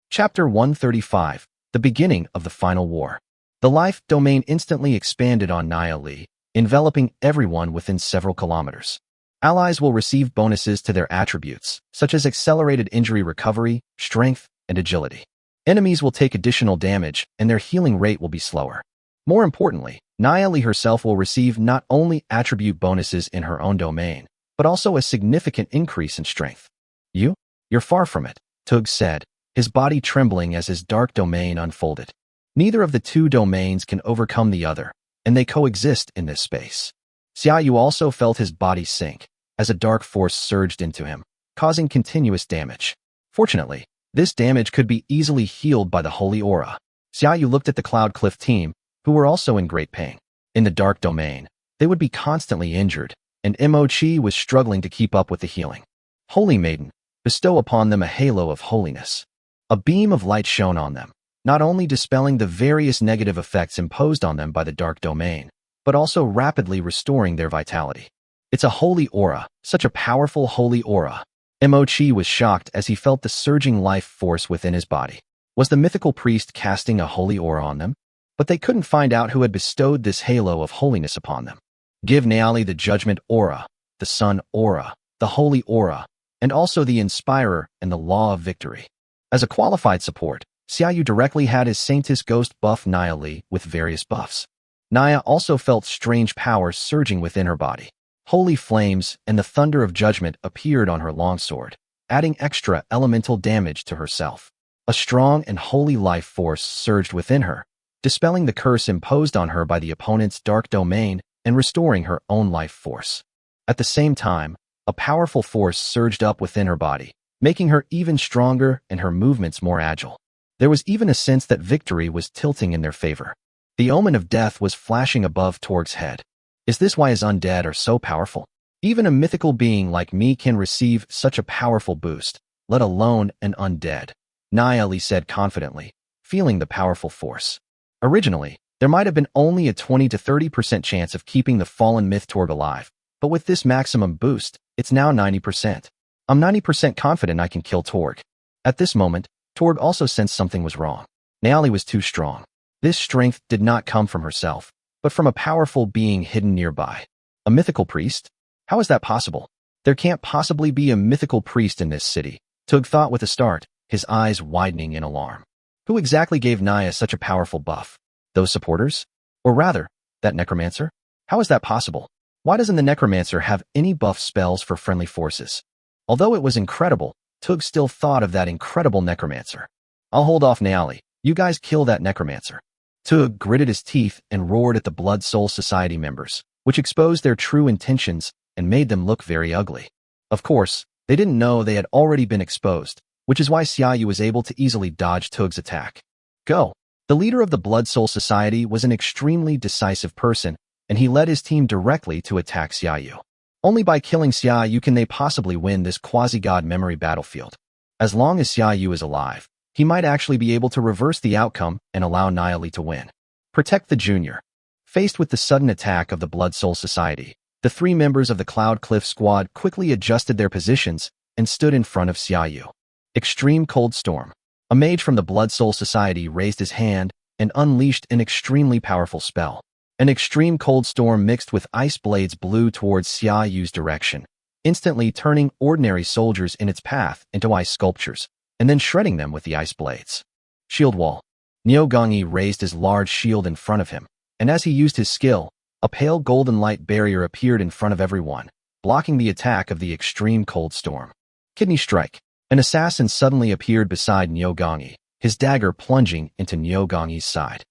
Chapter 135, The Beginning of the Final War. The life domain instantly expanded on Naya Li, enveloping everyone within several kilometers. Allies will receive bonuses to their attributes, such as accelerated injury recovery, strength, and agility. Enemies will take additional damage, and their healing rate will be slower. More importantly, Naya Li herself will receive not only attribute bonuses in her own domain, but also a significant increase in strength. You're far from it, Tug said, his body trembling as his dark domain unfolded. Neither of the two domains can overcome the other, and they coexist in this space. Xiaoyu also felt his body sink, as a dark force surged into him, causing continuous damage. Fortunately, this damage could be easily healed by the Holy Aura. Xiaoyu looked at the Cloud Cliff team, who were also in great pain. In the dark domain, they would be constantly injured, and Mo-Chi was struggling to keep up with the healing. Holy Maiden, bestow upon them a halo of holiness. A beam of light shone on them, not only dispelling the various negative effects imposed on them by the dark domain, but also rapidly restoring their vitality. It's a holy aura, such a powerful holy aura. Mo-Chi was shocked as he felt the surging life force within his body. Was the mythical priest casting a holy aura on them? But they couldn't find out who had bestowed this halo of holiness upon them. Give Naali the Judgment Aura, the Sun Aura, the Holy Aura, and also the Inspirer and the Law of Victory. As a qualified support, Xiaoyu directly had his Saintess Ghost buff Naya Li with various buffs. Naya also felt strange power surging within her body. Holy flames and the thunder of judgment appeared on her longsword, adding extra elemental damage to herself. A strong and holy life force surged within her, dispelling the curse imposed on her by the opponent's dark domain and restoring her own life force. At the same time, a powerful force surged up within her body, making her even stronger and her movements more agile. There was even a sense that victory was tilting in their favor. The omen of death was flashing above Torg's head. Is this why his undead are so powerful? Even a mythical being like me can receive such a powerful boost, let alone an undead, Naya Li said confidently, feeling the powerful force. Originally, there might have been only a 20 to 30% chance of keeping the fallen myth Torg alive, but with this maximum boost, it's now 90%. I'm 90% confident I can kill Torg. At this moment, Torg also sensed something was wrong. Naali was too strong. This strength did not come from herself, but from a powerful being hidden nearby. A mythical priest? How is that possible? There can't possibly be a mythical priest in this city, Tug thought with a start, his eyes widening in alarm. Who exactly gave Naya such a powerful buff? Those supporters? Or rather, that necromancer? How is that possible? Why doesn't the necromancer have any buff spells for friendly forces? Although it was incredible, Tug still thought of that incredible necromancer. I'll hold off Naali. You guys kill that necromancer. Tug gritted his teeth and roared at the Blood Soul Society members, which exposed their true intentions and made them look very ugly. Of course, they didn't know they had already been exposed, which is why Xiaoyu was able to easily dodge Tug's attack. Go! The leader of the Blood Soul Society was an extremely decisive person, and he led his team directly to attack Xiaoyu. Only by killing Xiaoyu can they possibly win this quasi-god memory battlefield. As long as Xiaoyu is alive, he might actually be able to reverse the outcome and allow Naya Li to win. Protect the Junior. Faced with the sudden attack of the Blood Soul Society, the three members of the Cloud Cliff squad quickly adjusted their positions and stood in front of Xiaoyu. Extreme Cold Storm. A mage from the Blood Soul Society raised his hand and unleashed an extremely powerful spell. An extreme cold storm mixed with ice blades blew towards Xiaoyu's direction, instantly turning ordinary soldiers in its path into ice sculptures, and then shredding them with the ice blades. Shield Wall. Niugongi raised his large shield in front of him, and as he used his skill, a pale golden light barrier appeared in front of everyone, blocking the attack of the extreme cold storm. Kidney Strike. An assassin suddenly appeared beside Niugongi, his dagger plunging into Niugongi's side.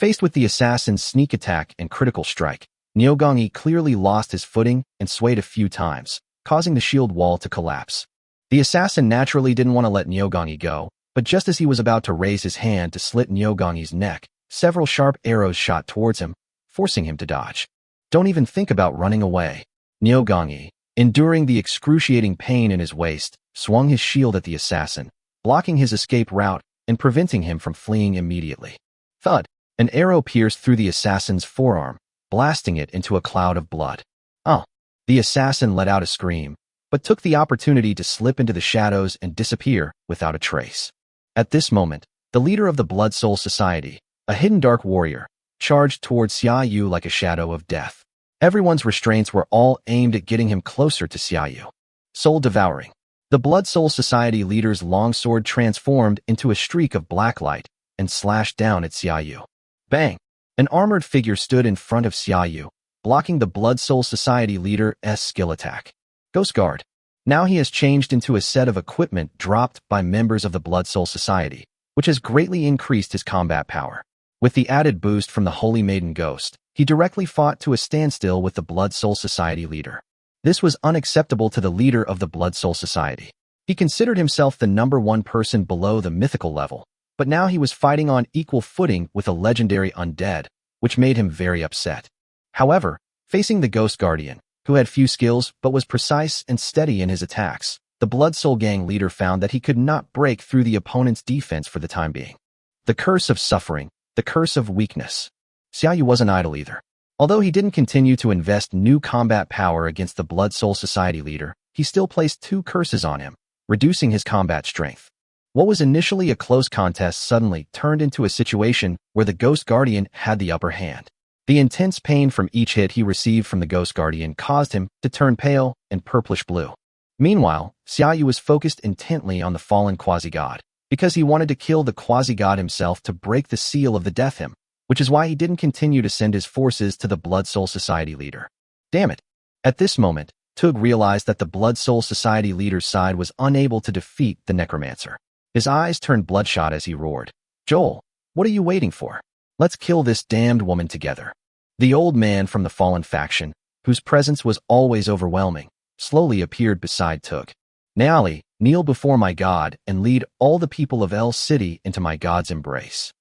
Faced with the assassin's sneak attack and critical strike, Niugongi clearly lost his footing and swayed a few times, causing the shield wall to collapse. The assassin naturally didn't want to let Nyogongi go, but just as he was about to raise his hand to slit Nyogongi's neck, several sharp arrows shot towards him, forcing him to dodge. Don't even think about running away. Nyogongi, enduring the excruciating pain in his waist, swung his shield at the assassin, blocking his escape route and preventing him from fleeing immediately. Thud! An arrow pierced through the assassin's forearm, blasting it into a cloud of blood. Oh! The assassin let out a scream, but took the opportunity to slip into the shadows and disappear without a trace. At this moment, the leader of the Blood Soul Society, a hidden dark warrior, charged toward Xiaoyu like a shadow of death. Everyone's restraints were all aimed at getting him closer to Xiaoyu. Soul devouring. The Blood Soul Society leader's longsword transformed into a streak of black light and slashed down at Xiaoyu. Bang! An armored figure stood in front of Xiaoyu, blocking the Blood Soul Society leader's skill attack. Ghost Guard. Now he has changed into a set of equipment dropped by members of the Blood Soul Society, which has greatly increased his combat power. With the added boost from the Holy Maiden Ghost, he directly fought to a standstill with the Blood Soul Society leader. This was unacceptable to the leader of the Blood Soul Society. He considered himself the #1 person below the mythical level, but now he was fighting on equal footing with a legendary undead, which made him very upset. However, facing the Ghost Guardian, who had few skills but was precise and steady in his attacks, the Blood Soul Gang leader found that he could not break through the opponent's defense for the time being. The curse of suffering, the curse of weakness. Xiaoyu wasn't idle either. Although he didn't continue to invest new combat power against the Blood Soul Society leader, he still placed 2 curses on him, reducing his combat strength. What was initially a close contest suddenly turned into a situation where the Ghost Guardian had the upper hand. The intense pain from each hit he received from the Ghost Guardian caused him to turn pale and purplish blue. Meanwhile, Xiaoyu was focused intently on the fallen quasi-god, because he wanted to kill the quasi-god himself to break the seal of the Death Hymn, which is why he didn't continue to send his forces to the Blood Soul Society leader. Damn it! At this moment, Tug realized that the Blood Soul Society leader's side was unable to defeat the Necromancer. His eyes turned bloodshot as he roared, "Joel, what are you waiting for? Let's kill this damned woman together." The old man from the fallen faction, whose presence was always overwhelming, slowly appeared beside Tug. "Naali, kneel before my god and lead all the people of El City into my god's embrace."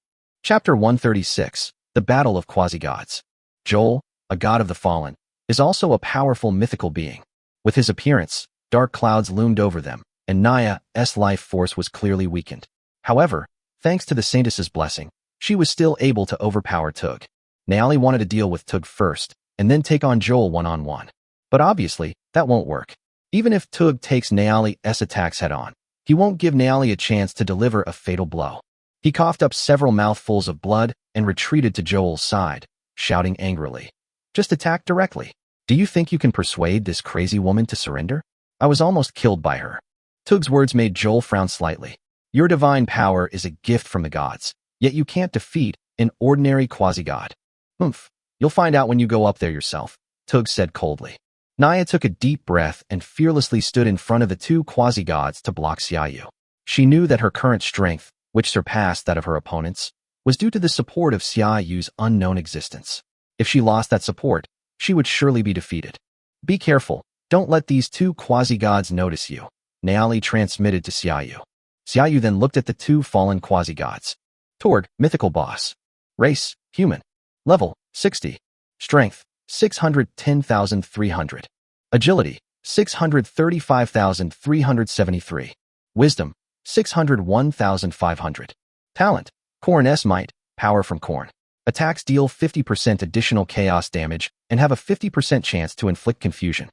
Chapter 136, The Battle of Quasi-Gods. Joel, a god of the fallen, is also a powerful mythical being. With his appearance, dark clouds loomed over them, and Naya's life force was clearly weakened. However, thanks to the Saintess's blessing, she was still able to overpower Tug. Naali wanted to deal with Tug first, and then take on Joel one-on-one. But obviously, that won't work. Even if Tug takes Naali's attacks head-on, he won't give Naali a chance to deliver a fatal blow. He coughed up several mouthfuls of blood and retreated to Joel's side, shouting angrily, "Just attack directly. Do you think you can persuade this crazy woman to surrender? I was almost killed by her." Tug's words made Joel frown slightly. "Your divine power is a gift from the gods, yet you can't defeat an ordinary quasi-god." "Oomph, you'll find out when you go up there yourself," Tug said coldly. Naya took a deep breath and fearlessly stood in front of the 2 quasi-gods to block Xiaoyu. She knew that her current strength, which surpassed that of her opponents, was due to the support of Xiaoyu's unknown existence. If she lost that support, she would surely be defeated. "Be careful, don't let these 2 quasi-gods notice you," Naali transmitted to Xiaoyu. Xiaoyu then looked at the 2 fallen quasi-gods. Torg, mythical boss. Race, human. Level, 60. Strength, 610,300. Agility, 635,373. Wisdom, 601,500. Talent, Korn's Might, power from Korn. Attacks deal 50% additional chaos damage and have a 50% chance to inflict confusion.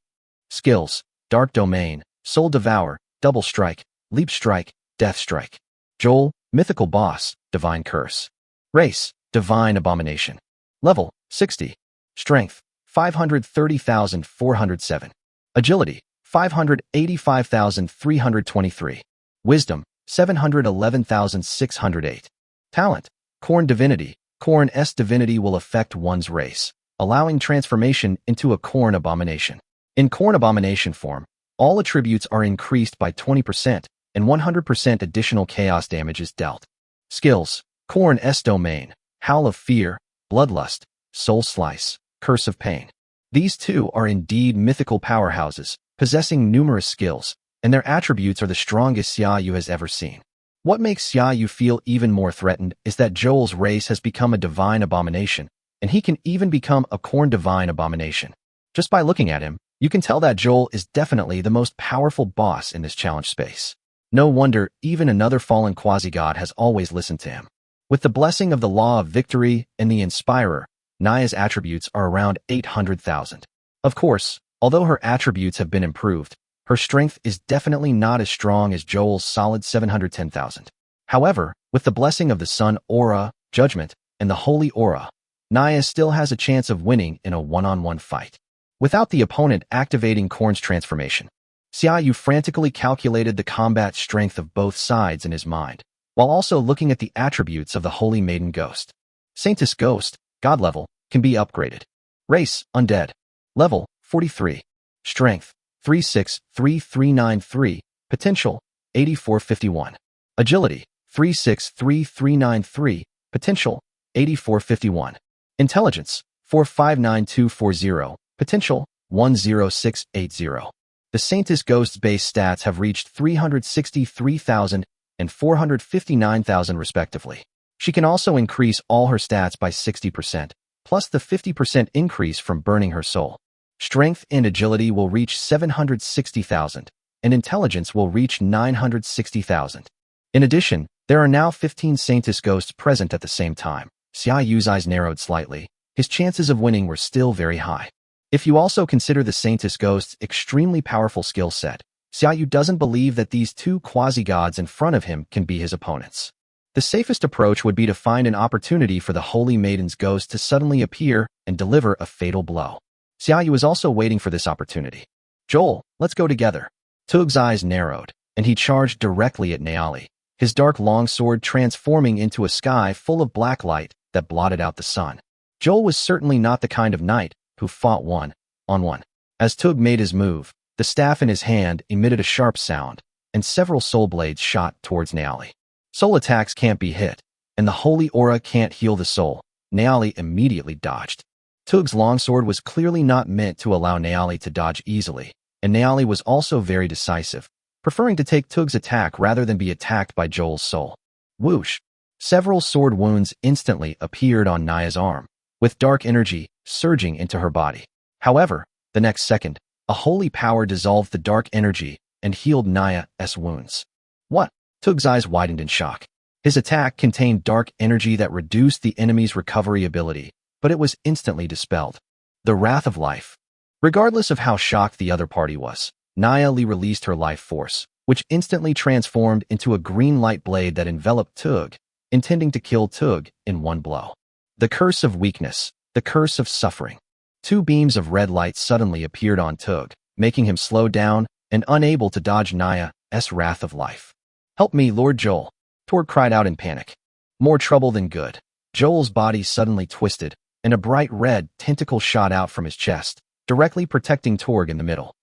Skills, Dark Domain, Soul Devour, Double Strike, Leap Strike, Death Strike. Joel, mythical boss, Divine Curse. Race, Divine Abomination. Level, 60. Strength, 530,407. Agility, 585,323. Wisdom, 711,608. Talent, Korn Divinity. Korn's divinity will affect one's race, allowing transformation into a Korn Abomination. In Korn Abomination form, all attributes are increased by 20% and 100% additional chaos damage is dealt. Skills, Korn's Domain, Howl of Fear, Bloodlust, Soul Slice, Curse of Pain. These 2 are indeed mythical powerhouses, possessing numerous skills, and their attributes are the strongest Xiaoyu has ever seen. What makes Xiaoyu feel even more threatened is that Joel's race has become a divine abomination, and he can even become a corn divine abomination. Just by looking at him, you can tell that Joel is definitely the most powerful boss in this challenge space. No wonder even another fallen quasi-god has always listened to him. With the blessing of the Law of Victory and the Inspirer, Naya's attributes are around 800,000. Of course, although her attributes have been improved, her strength is definitely not as strong as Joel's solid 710,000. However, with the blessing of the Sun Aura, Judgment, and the Holy Aura, Naya still has a chance of winning in a one-on-one fight. Without the opponent activating Korn's transformation, Xiaoyu frantically calculated the combat strength of both sides in his mind, while also looking at the attributes of the Holy Maiden Ghost. Saintess Ghost, God level, can be upgraded. Race, Undead. Level, 43. Strength, 363393. Potential, 8451. Agility, 363393. Potential, 8451. Intelligence, 459240. Potential, 10680. The Saintess Ghost's base stats have reached 363,000 and 459,000 respectively. She can also increase all her stats by 60%, plus the 50% increase from burning her soul. Strength and agility will reach 760,000, and intelligence will reach 960,000. In addition, there are now 15 Saintess Ghosts present at the same time. Xiaoyu's eyes narrowed slightly. His chances of winning were still very high. If you also consider the Saintess Ghost's extremely powerful skill set, Xiaoyu doesn't believe that these two quasi-gods in front of him can be his opponents. The safest approach would be to find an opportunity for the Holy Maiden's ghost to suddenly appear and deliver a fatal blow. Xiaoyu is also waiting for this opportunity. Joel, let's go together. Tug's eyes narrowed, and he charged directly at Naali, his dark longsword transforming into a sky full of black light that blotted out the sun. Joel was certainly not the kind of knight who fought one-on-one. As Tug made his move, the staff in his hand emitted a sharp sound, and several soul blades shot towards Naali. Soul attacks can't be hit, and the Holy Aura can't heal the soul. Naali immediately dodged. Tug's longsword was clearly not meant to allow Naali to dodge easily, and Naali was also very decisive, preferring to take Tug's attack rather than be attacked by Joel's soul. Whoosh! Several sword wounds instantly appeared on Naya's arm, with dark energy surging into her body. However, the next second, a holy power dissolved the dark energy and healed Naya's wounds. What? Tug's eyes widened in shock. His attack contained dark energy that reduced the enemy's recovery ability, but it was instantly dispelled. The Wrath of Life. Regardless of how shocked the other party was, Naali released her life force, which instantly transformed into a green light blade that enveloped Tug, intending to kill Tug in one blow. The Curse of Weakness. The Curse of Suffering. Two beams of red light suddenly appeared on Tug, making him slow down and unable to dodge Naya's Wrath of Life. Help me, Lord Joel. Tug cried out in panic. More trouble than good. Joel's body suddenly twisted, and a bright red tentacle shot out from his chest, directly protecting Tug in the middle.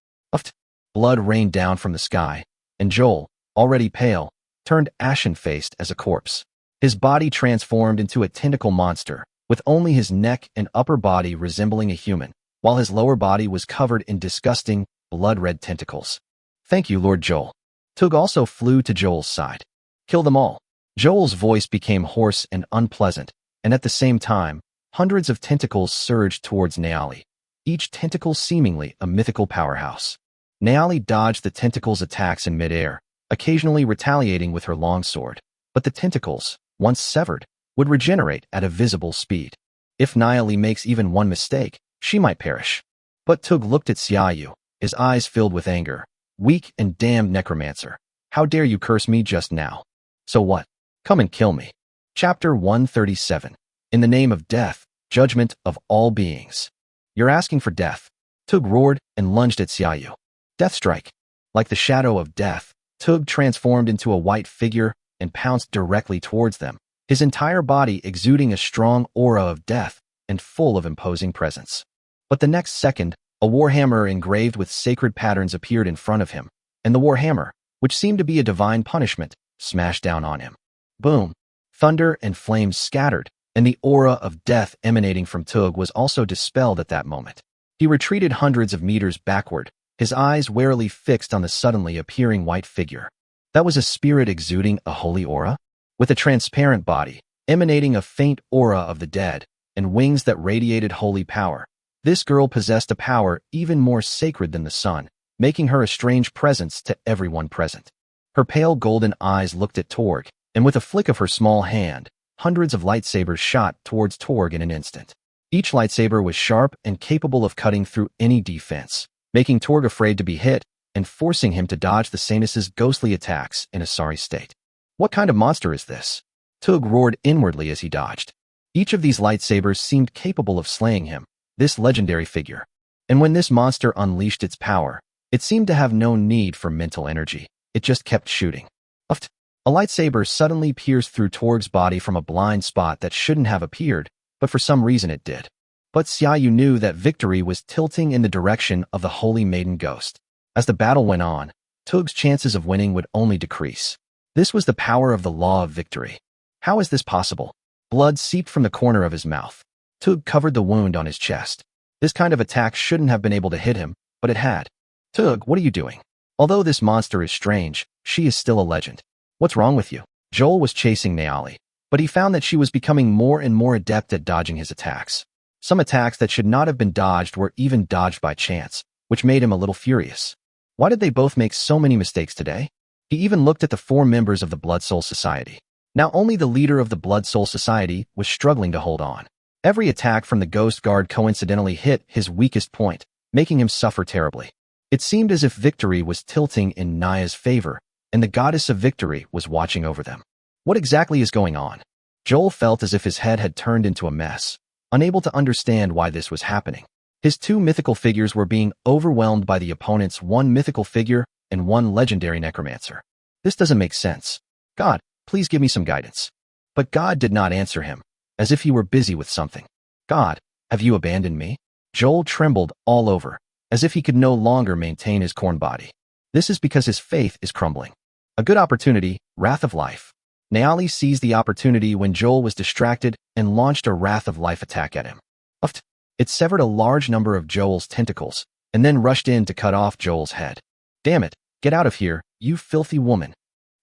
Blood rained down from the sky, and Joel, already pale, turned ashen-faced as a corpse. His body transformed into a tentacle monster, with only his neck and upper body resembling a human, while his lower body was covered in disgusting, blood-red tentacles. Thank you, Lord Joel. Tug also flew to Joel's side. Kill them all. Joel's voice became hoarse and unpleasant, and at the same time, hundreds of tentacles surged towards Naali, each tentacle seemingly a mythical powerhouse. Naali dodged the tentacles' attacks in midair, occasionally retaliating with her longsword, but the tentacles, once severed, would regenerate at a visible speed. If Naali makes even one mistake, she might perish. But Tug looked at Xiaoyu, his eyes filled with anger. Weak and damned necromancer, how dare you curse me just now? So what? Come and kill me. Chapter 137. In the name of death, judgment of all beings. You're asking for death. Tug roared and lunged at Xiaoyu. Death strike. Like the shadow of death, Tug transformed into a white figure and pounced directly towards them, his entire body exuding a strong aura of death and full of imposing presence. But the next second, a warhammer engraved with sacred patterns appeared in front of him, and the warhammer, which seemed to be a divine punishment, smashed down on him. Boom! Thunder and flames scattered, and the aura of death emanating from Tug was also dispelled at that moment. He retreated hundreds of meters backward, his eyes warily fixed on the suddenly appearing white figure. That was a spirit exuding a holy aura, with a transparent body, emanating a faint aura of the dead, and wings that radiated holy power. This girl possessed a power even more sacred than the sun, making her a strange presence to everyone present. Her pale golden eyes looked at Torg, and with a flick of her small hand, hundreds of lightsabers shot towards Torg in an instant. Each lightsaber was sharp and capable of cutting through any defense, making Torg afraid to be hit and forcing him to dodge the Sanus's ghostly attacks in a sorry state. What kind of monster is this? Tug roared inwardly as he dodged. Each of these lightsabers seemed capable of slaying him, this legendary figure. And when this monster unleashed its power, it seemed to have no need for mental energy. It just kept shooting. Uft! A lightsaber suddenly pierced through Torg's body from a blind spot that shouldn't have appeared, but for some reason it did. But Xiaoyu knew that victory was tilting in the direction of the Holy Maiden Ghost. As the battle went on, Tug's chances of winning would only decrease. This was the power of the law of victory. How is this possible? Blood seeped from the corner of his mouth. Tug covered the wound on his chest. This kind of attack shouldn't have been able to hit him, but it had. Tug, what are you doing? Although this monster is strange, she is still a legend. What's wrong with you? Joel was chasing Naali, but he found that she was becoming more and more adept at dodging his attacks. Some attacks that should not have been dodged were even dodged by chance, which made him a little furious. Why did they both make so many mistakes today? He even looked at the 4 members of the Blood Soul Society. Now only the leader of the Blood Soul Society was struggling to hold on. Every attack from the Ghost Guard coincidentally hit his weakest point, making him suffer terribly. It seemed as if victory was tilting in Naya's favor, and the goddess of victory was watching over them. What exactly is going on? Joel felt as if his head had turned into a mess, unable to understand why this was happening. His 2 mythical figures were being overwhelmed by the opponent's 1 mythical figure and 1 legendary necromancer. This doesn't make sense. God, please give me some guidance. But God did not answer him, as if he were busy with something. God, have you abandoned me? Joel trembled all over, as if he could no longer maintain his corn body. This is because his faith is crumbling. A good opportunity, Wrath of Life. Naali seized the opportunity when Joel was distracted and launched a Wrath of Life attack at him. Uft! It severed a large number of Joel's tentacles, and then rushed in to cut off Joel's head. Damn it, get out of here, you filthy woman.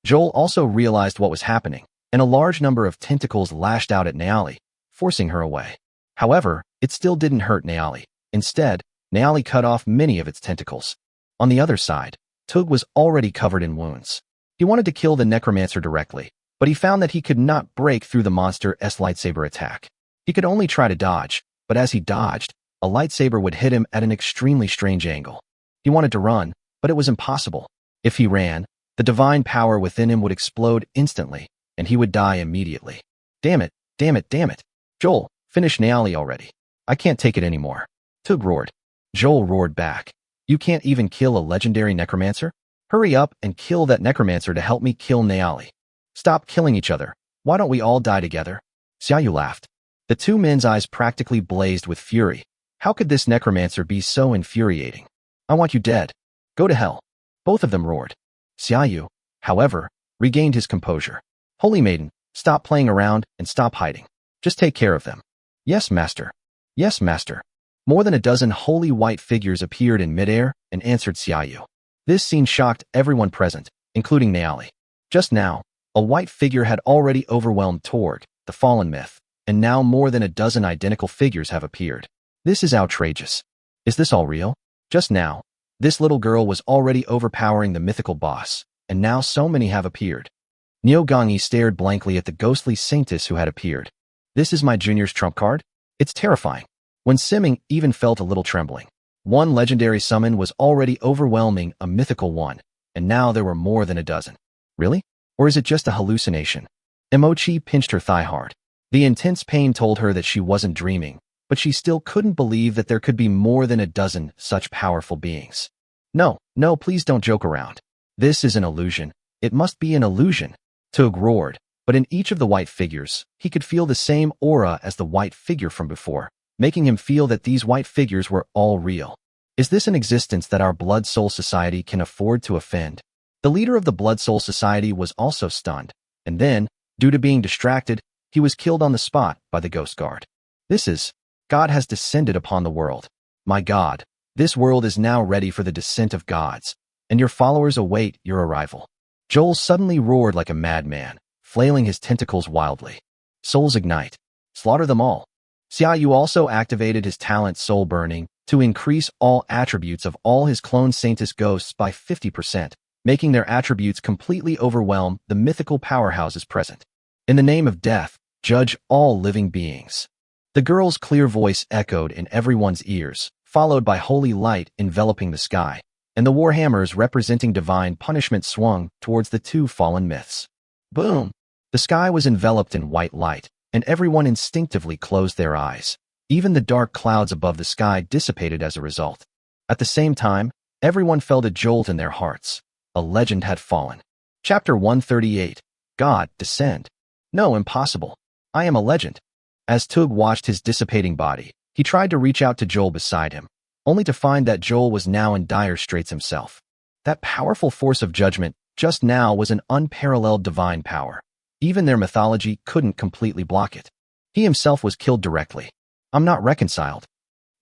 Joel also realized what was happening, and a large number of tentacles lashed out at Naali, forcing her away. However, it still didn't hurt Naali. Instead, Naali cut off many of its tentacles. On the other side, Tug was already covered in wounds. He wanted to kill the necromancer directly, but he found that he could not break through the monster's lightsaber attack. He could only try to dodge, but as he dodged, a lightsaber would hit him at an extremely strange angle. He wanted to run, but it was impossible. If he ran, the divine power within him would explode instantly, and he would die immediately. Damn it, damn it, damn it. Joel, finish Naali already. I can't take it anymore. Tug roared. Joel roared back. You can't even kill a legendary necromancer? Hurry up and kill that necromancer to help me kill Naali. Stop killing each other. Why don't we all die together? Xiaoyu laughed. The 2 men's eyes practically blazed with fury. How could this necromancer be so infuriating? I want you dead. Go to hell. Both of them roared. Xiaoyu, however, regained his composure. Holy Maiden, stop playing around and stop hiding. Just take care of them. Yes, master. Yes, master. More than a dozen holy white figures appeared in midair and answered Xiaoyu. This scene shocked everyone present, including Naali. Just now, a white figure had already overwhelmed Torg, the fallen myth, and now more than a dozen identical figures have appeared. This is outrageous. Is this all real? Just now, this little girl was already overpowering the mythical boss, and now so many have appeared. Nyogangi stared blankly at the ghostly saintess who had appeared. This is my junior's trump card? It's terrifying. When Simming even felt a little trembling. 1 legendary summon was already overwhelming a mythical one, and now there were more than a dozen. Really? Or is it just a hallucination? Emochi pinched her thigh hard. The intense pain told her that she wasn't dreaming, but she still couldn't believe that there could be more than a dozen such powerful beings. No, please don't joke around. This is an illusion. It must be an illusion. Tug roared, but in each of the white figures, he could feel the same aura as the white figure from before, making him feel that these white figures were all real. Is this an existence that our Blood Soul Society can afford to offend? The leader of the Blood Soul Society was also stunned, and then, due to being distracted, he was killed on the spot by the Ghost Guard. God has descended upon the world. My God, This world is now ready for the descent of gods, and your followers await your arrival. Joel suddenly roared like a madman, flailing his tentacles wildly. Souls ignite. Slaughter them all. Xiaoyu also activated his talent Soul Burning to increase all attributes of all his clone Saintus ghosts by 50%, making their attributes completely overwhelm the mythical powerhouses present. In the name of death, judge all living beings. The girl's clear voice echoed in everyone's ears, followed by holy light enveloping the sky, and the warhammers representing divine punishment swung towards the two fallen myths. Boom! The sky was enveloped in white light, and everyone instinctively closed their eyes. Even the dark clouds above the sky dissipated as a result. At the same time, everyone felt a jolt in their hearts. A legend had fallen. Chapter 138. God, descend. No, impossible. I am a legend. As Tug watched his dissipating body, he tried to reach out to Joel beside him, only to find that Joel was now in dire straits himself. That powerful force of judgment just now was an unparalleled divine power. Even their mythology couldn't completely block it. He himself was killed directly. I'm not reconciled.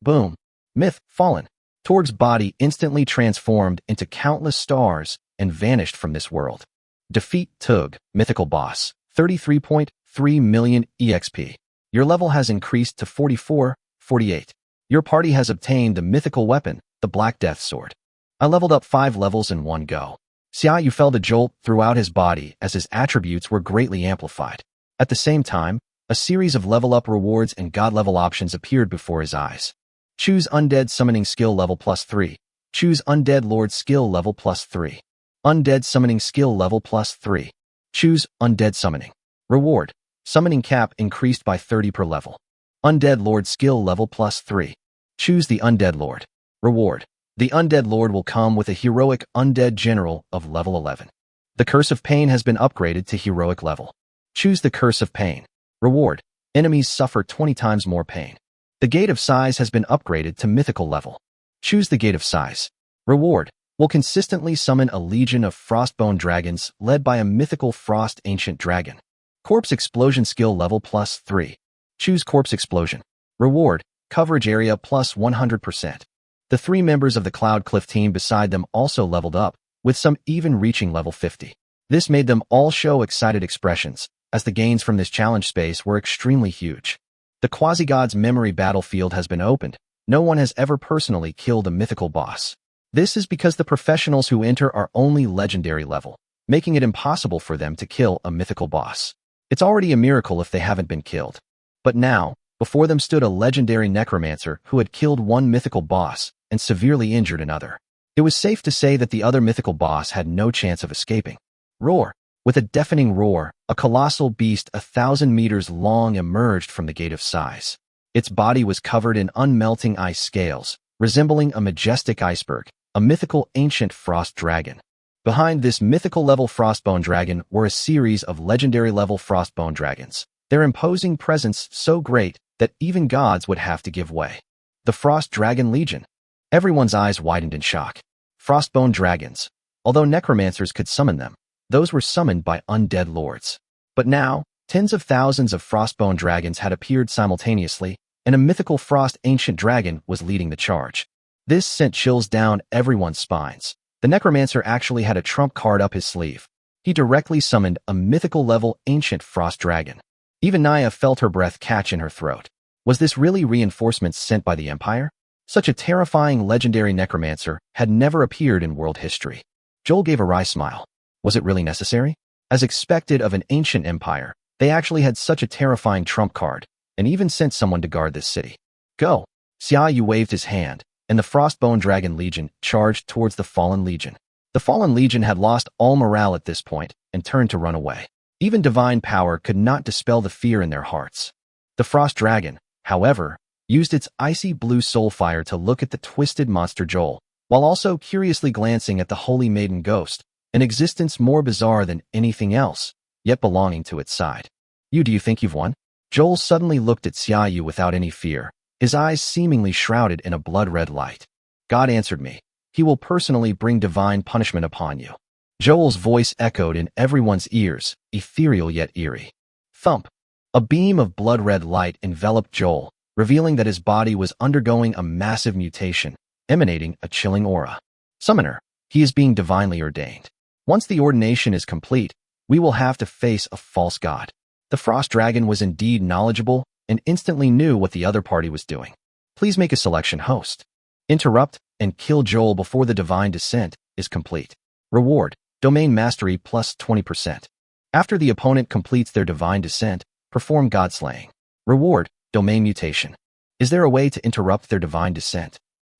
Boom. Myth fallen. Torg's body instantly transformed into countless stars and vanished from this world. Defeat Tug, mythical boss. 33.3 million EXP. Your level has increased to 44/48. Your party has obtained the mythical weapon, the Black Death Sword. I leveled up 5 levels in one go. Xiaoyu felt a jolt throughout his body as his attributes were greatly amplified. At the same time, a series of level-up rewards and god-level options appeared before his eyes. Choose Undead Summoning Skill Level +3. Choose Undead Lord Skill Level +3. Undead Summoning Skill Level +3. Choose Undead Summoning. Reward. Summoning cap increased by 30 per level. Undead Lord Skill Level +3. Choose the Undead Lord. Reward. The Undead Lord will come with a heroic Undead General of level 11. The Curse of Pain has been upgraded to heroic level. Choose the Curse of Pain. Reward. Enemies suffer 20 times more pain. The Gate of Size has been upgraded to mythical level. Choose the Gate of Size. Reward. Will consistently summon a legion of Frostbone dragons led by a mythical Frost Ancient Dragon. Corpse Explosion Skill Level +3. Choose Corpse Explosion. Reward. Coverage area +100%. The 3 members of the Cloud Cliff team beside them also leveled up, with some even reaching level 50. This made them all show excited expressions, as the gains from this challenge space were extremely huge. The Quasi-God's memory battlefield has been opened. No one has ever personally killed a mythical boss. This is because the professionals who enter are only legendary level, making it impossible for them to kill a mythical boss. It's already a miracle if they haven't been killed. But now, before them stood a legendary necromancer who had killed one mythical boss and severely injured another. It was safe to say that the other mythical boss had no chance of escaping. Roar! With a deafening roar, a colossal beast 1,000 meters long emerged from the Gate of Size. Its body was covered in unmelting ice scales, resembling a majestic iceberg, a mythical ancient frost dragon. Behind this mythical level Frostbone dragon were a series of legendary level Frostbone dragons, their imposing presence so great that even gods would have to give way. The Frost Dragon Legion. Everyone's eyes widened in shock. Frostbone dragons. Although necromancers could summon them, those were summoned by undead lords. But now, tens of thousands of Frostbone dragons had appeared simultaneously, and a mythical Frost Ancient Dragon was leading the charge. This sent chills down everyone's spines. The necromancer actually had a trump card up his sleeve. He directly summoned a mythical level Ancient Frost Dragon. Even Naya felt her breath catch in her throat. Was this really reinforcements sent by the Empire? Such a terrifying legendary necromancer had never appeared in world history. Joel gave a wry smile. Was it really necessary? As expected of an ancient empire, they actually had such a terrifying trump card, and even sent someone to guard this city. Go! Xiaoyu waved his hand, and the Frostbone Dragon Legion charged towards the Fallen Legion. The Fallen Legion had lost all morale at this point and turned to run away. Even divine power could not dispel the fear in their hearts. The Frost Dragon, however, used its icy blue soul fire to look at the twisted monster Joel, while also curiously glancing at the Holy Maiden Ghost, an existence more bizarre than anything else, yet belonging to its side. Do you think you've won? Joel suddenly looked at Xiaoyu without any fear, his eyes seemingly shrouded in a blood-red light. God answered me. He will personally bring divine punishment upon you. Joel's voice echoed in everyone's ears, ethereal yet eerie. Thump! A beam of blood-red light enveloped Joel, revealing that his body was undergoing a massive mutation, emanating a chilling aura. Summoner, he is being divinely ordained. Once the ordination is complete, we will have to face a false god. The Frost Dragon was indeed knowledgeable and instantly knew what the other party was doing. Please make a selection, host. Interrupt and kill Joel before the divine descent is complete. Reward, domain mastery plus 20%. After the opponent completes their divine descent, perform god slaying. Reward, domain mutation. Is there a way to interrupt their divine descent?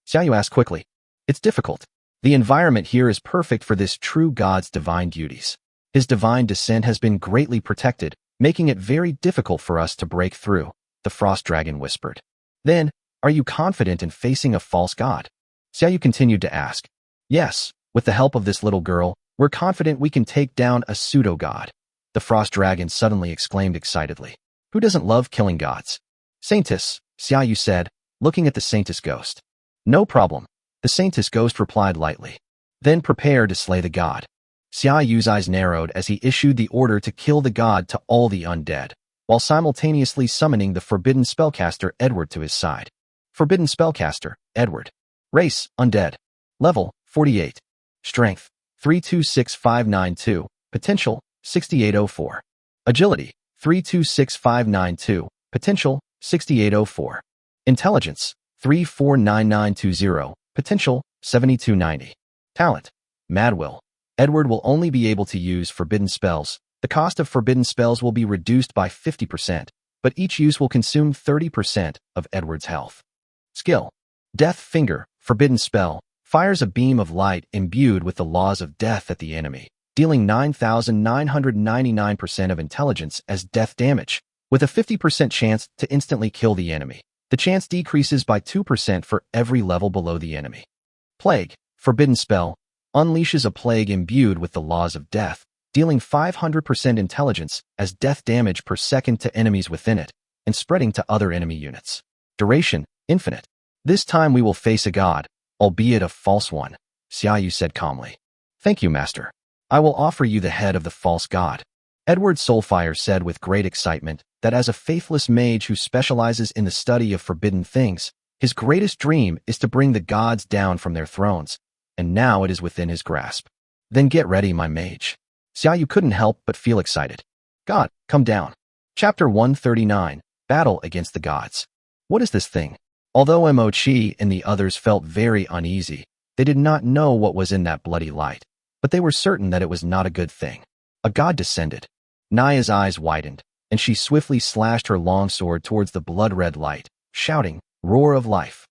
Xiaoyu asked quickly. It's difficult. The environment here is perfect for this true god's divine duties. His divine descent has been greatly protected, making it very difficult for us to break through, the Frost Dragon whispered. Then, are you confident in facing a false god? Xiaoyu continued to ask. Yes, with the help of this little girl, we're confident we can take down a pseudo-god. The Frost Dragon suddenly exclaimed excitedly. Who doesn't love killing gods? Saintess, Xiaoyu said, looking at the Saintess ghost. No problem, the Saintess ghost replied lightly. Then prepare to slay the god. Xiaoyu's eyes narrowed as he issued the order to kill the god to all the undead, while simultaneously summoning the forbidden spellcaster Edward to his side. Forbidden spellcaster, Edward. Race, undead. Level, 48. Strength, 326592. Potential, 6804. Agility, 326592. Potential, 6804. Intelligence, 349920. Potential, 7290. Talent, Madwill. Edward will only be able to use forbidden spells. The cost of forbidden spells will be reduced by 50%, but each use will consume 30% of Edward's health. Skill, Death Finger, forbidden spell, fires a beam of light imbued with the laws of death at the enemy, dealing 9,999% of intelligence as death damage, with a 50% chance to instantly kill the enemy. The chance decreases by 2% for every level below the enemy. Plague, forbidden spell, unleashes a plague imbued with the laws of death, dealing 500% intelligence as death damage per second to enemies within it, and spreading to other enemy units. Duration, infinite. This time we will face a god, albeit a false one, Xiaoyu said calmly. Thank you, master. I will offer you the head of the false god. Edward Soulfire said with great excitement that as a faithless mage who specializes in the study of forbidden things, his greatest dream is to bring the gods down from their thrones, and now it is within his grasp. Then get ready, my mage. Xiaoyu couldn't help but feel excited. God, come down. Chapter 139, Battle Against the Gods. What is this thing? Although Mo Chi and the others felt very uneasy, they did not know what was in that bloody light, but they were certain that it was not a good thing. A god descended. Naya's eyes widened, and she swiftly slashed her longsword towards the blood-red light, shouting, Roar of life.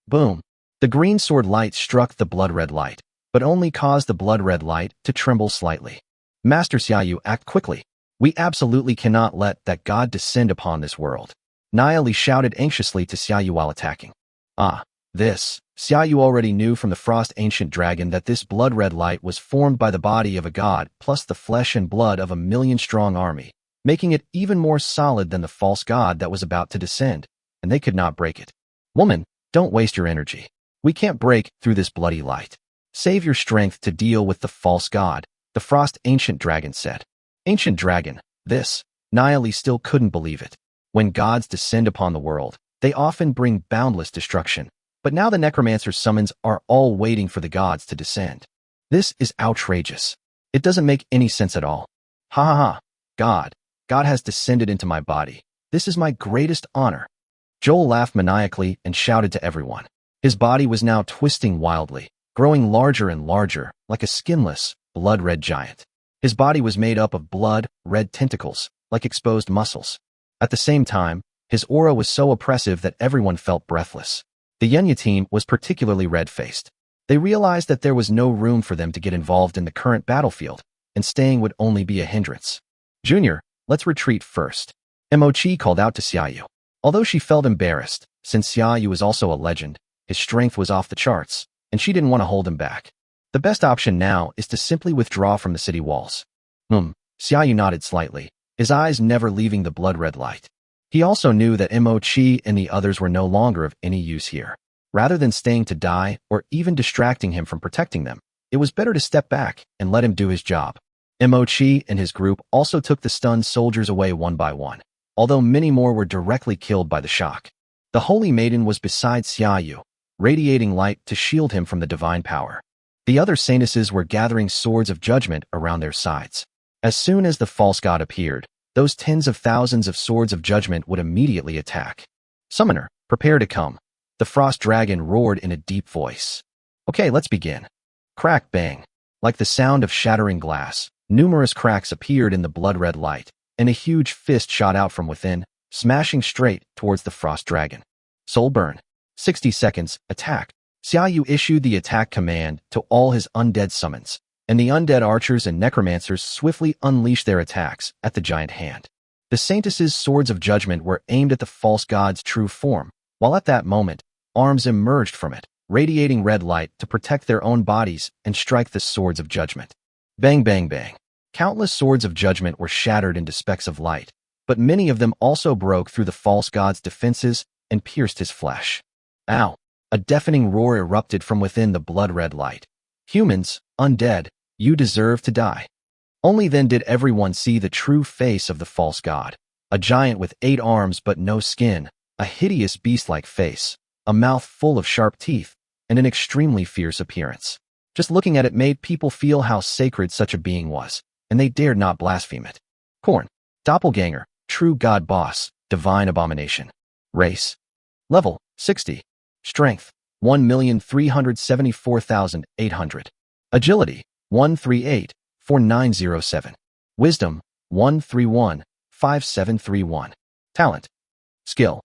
Boom. The green sword light struck the blood-red light, but only caused the blood-red light to tremble slightly. Master Xiaoyu, act quickly. We absolutely cannot let that god descend upon this world. Naya Li shouted anxiously to Xiaoyu while attacking. This. Xiaoyu already knew from the Frost Ancient Dragon that this blood-red light was formed by the body of a god plus the flesh and blood of a million-strong army, making it even more solid than the false god that was about to descend, and they could not break it. Woman, don't waste your energy. We can't break through this bloody light. Save your strength to deal with the false god, the Frost Ancient Dragon said. Ancient Dragon, this. Naya Li still couldn't believe it. When gods descend upon the world, they often bring boundless destruction. But now the necromancer's summons are all waiting for the gods to descend. This is outrageous. It doesn't make any sense at all. Ha ha ha. God has descended into my body. This is my greatest honor. Joel laughed maniacally and shouted to everyone. His body was now twisting wildly, growing larger and larger, like a skinless, blood-red giant. His body was made up of blood-red tentacles, like exposed muscles. At the same time, his aura was so oppressive that everyone felt breathless. The Yunya team was particularly red-faced. They realized that there was no room for them to get involved in the current battlefield, and staying would only be a hindrance. Junior, let's retreat first. Mo Chi called out to Xiaoyu. Although she felt embarrassed, since Xiaoyu was also a legend, his strength was off the charts, and she didn't want to hold him back. The best option now is to simply withdraw from the city walls. Xiaoyu nodded slightly, his eyes never leaving the blood-red light. He also knew that Mo Chi and the others were no longer of any use here. Rather than staying to die or even distracting him from protecting them, it was better to step back and let him do his job. Mo Chi and his group also took the stunned soldiers away one by one, although many more were directly killed by the shock. The Holy Maiden was beside Xiaoyu, radiating light to shield him from the divine power. The other saintesses were gathering swords of judgment around their sides. As soon as the false god appeared, those tens of thousands of swords of judgment would immediately attack. Summoner, prepare to come. The frost dragon roared in a deep voice. Okay, let's begin. Crack, bang. Like the sound of shattering glass, numerous cracks appeared in the blood-red light, and a huge fist shot out from within, smashing straight towards the frost dragon. Soul burn. 60 seconds, attack. Xiaoyu issued the attack command to all his undead summons, and the undead archers and necromancers swiftly unleashed their attacks at the giant hand. The saintesses' swords of judgment were aimed at the false god's true form, while at that moment, arms emerged from it, radiating red light to protect their own bodies and strike the swords of judgment. Bang, bang, bang. Countless swords of judgment were shattered into specks of light, but many of them also broke through the false god's defenses and pierced his flesh. Ow! A deafening roar erupted from within the blood-red light. Humans, undead, you deserve to die. Only then did everyone see the true face of the false god, a giant with 8 arms but no skin, a hideous beast-like face, a mouth full of sharp teeth, and an extremely fierce appearance. Just looking at it made people feel how sacred such a being was, and they dared not blaspheme it. Korn, doppelganger, true god boss, divine abomination. Race. Level, 60. Strength, 1,374,800. Agility, 138,4907. Wisdom, 131,5731. Talent. Skill.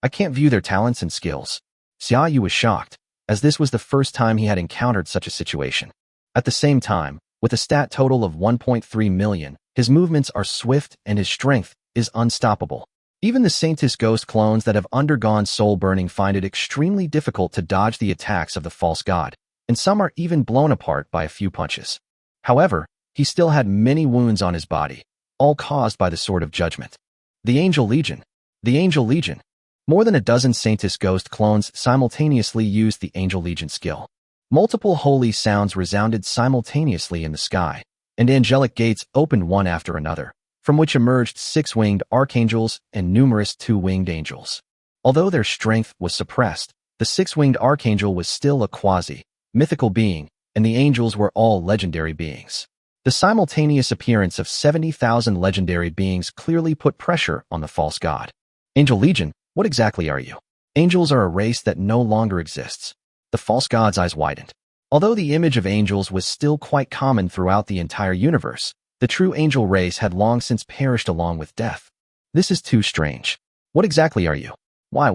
I can't view their talents and skills. Xiaoyu was shocked, as this was the first time he had encountered such a situation. At the same time, with a stat total of 1.3 million, his movements are swift and his strength is unstoppable. Even the Saintess Ghost clones that have undergone soul burning find it extremely difficult to dodge the attacks of the false god, and some are even blown apart by a few punches. However, he still had many wounds on his body, all caused by the Sword of Judgment. The Angel Legion. The Angel Legion. More than a dozen Saintess Ghost clones simultaneously used the Angel Legion skill. Multiple holy sounds resounded simultaneously in the sky, and angelic gates opened one after another, from which emerged 6-winged archangels and numerous 2-winged angels. Although their strength was suppressed, the 6-winged archangel was still a quasi-mythical being, and the angels were all legendary beings. The simultaneous appearance of 70,000 legendary beings clearly put pressure on the false god. Angel Legion, what exactly are you? Angels are a race that no longer exists. The false god's eyes widened. Although the image of angels was still quite common throughout the entire universe, the true angel race had long since perished along with death. This is too strange. What exactly are you? Why?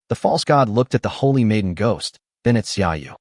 The false god looked at the holy maiden ghost, then at Xiaoyu.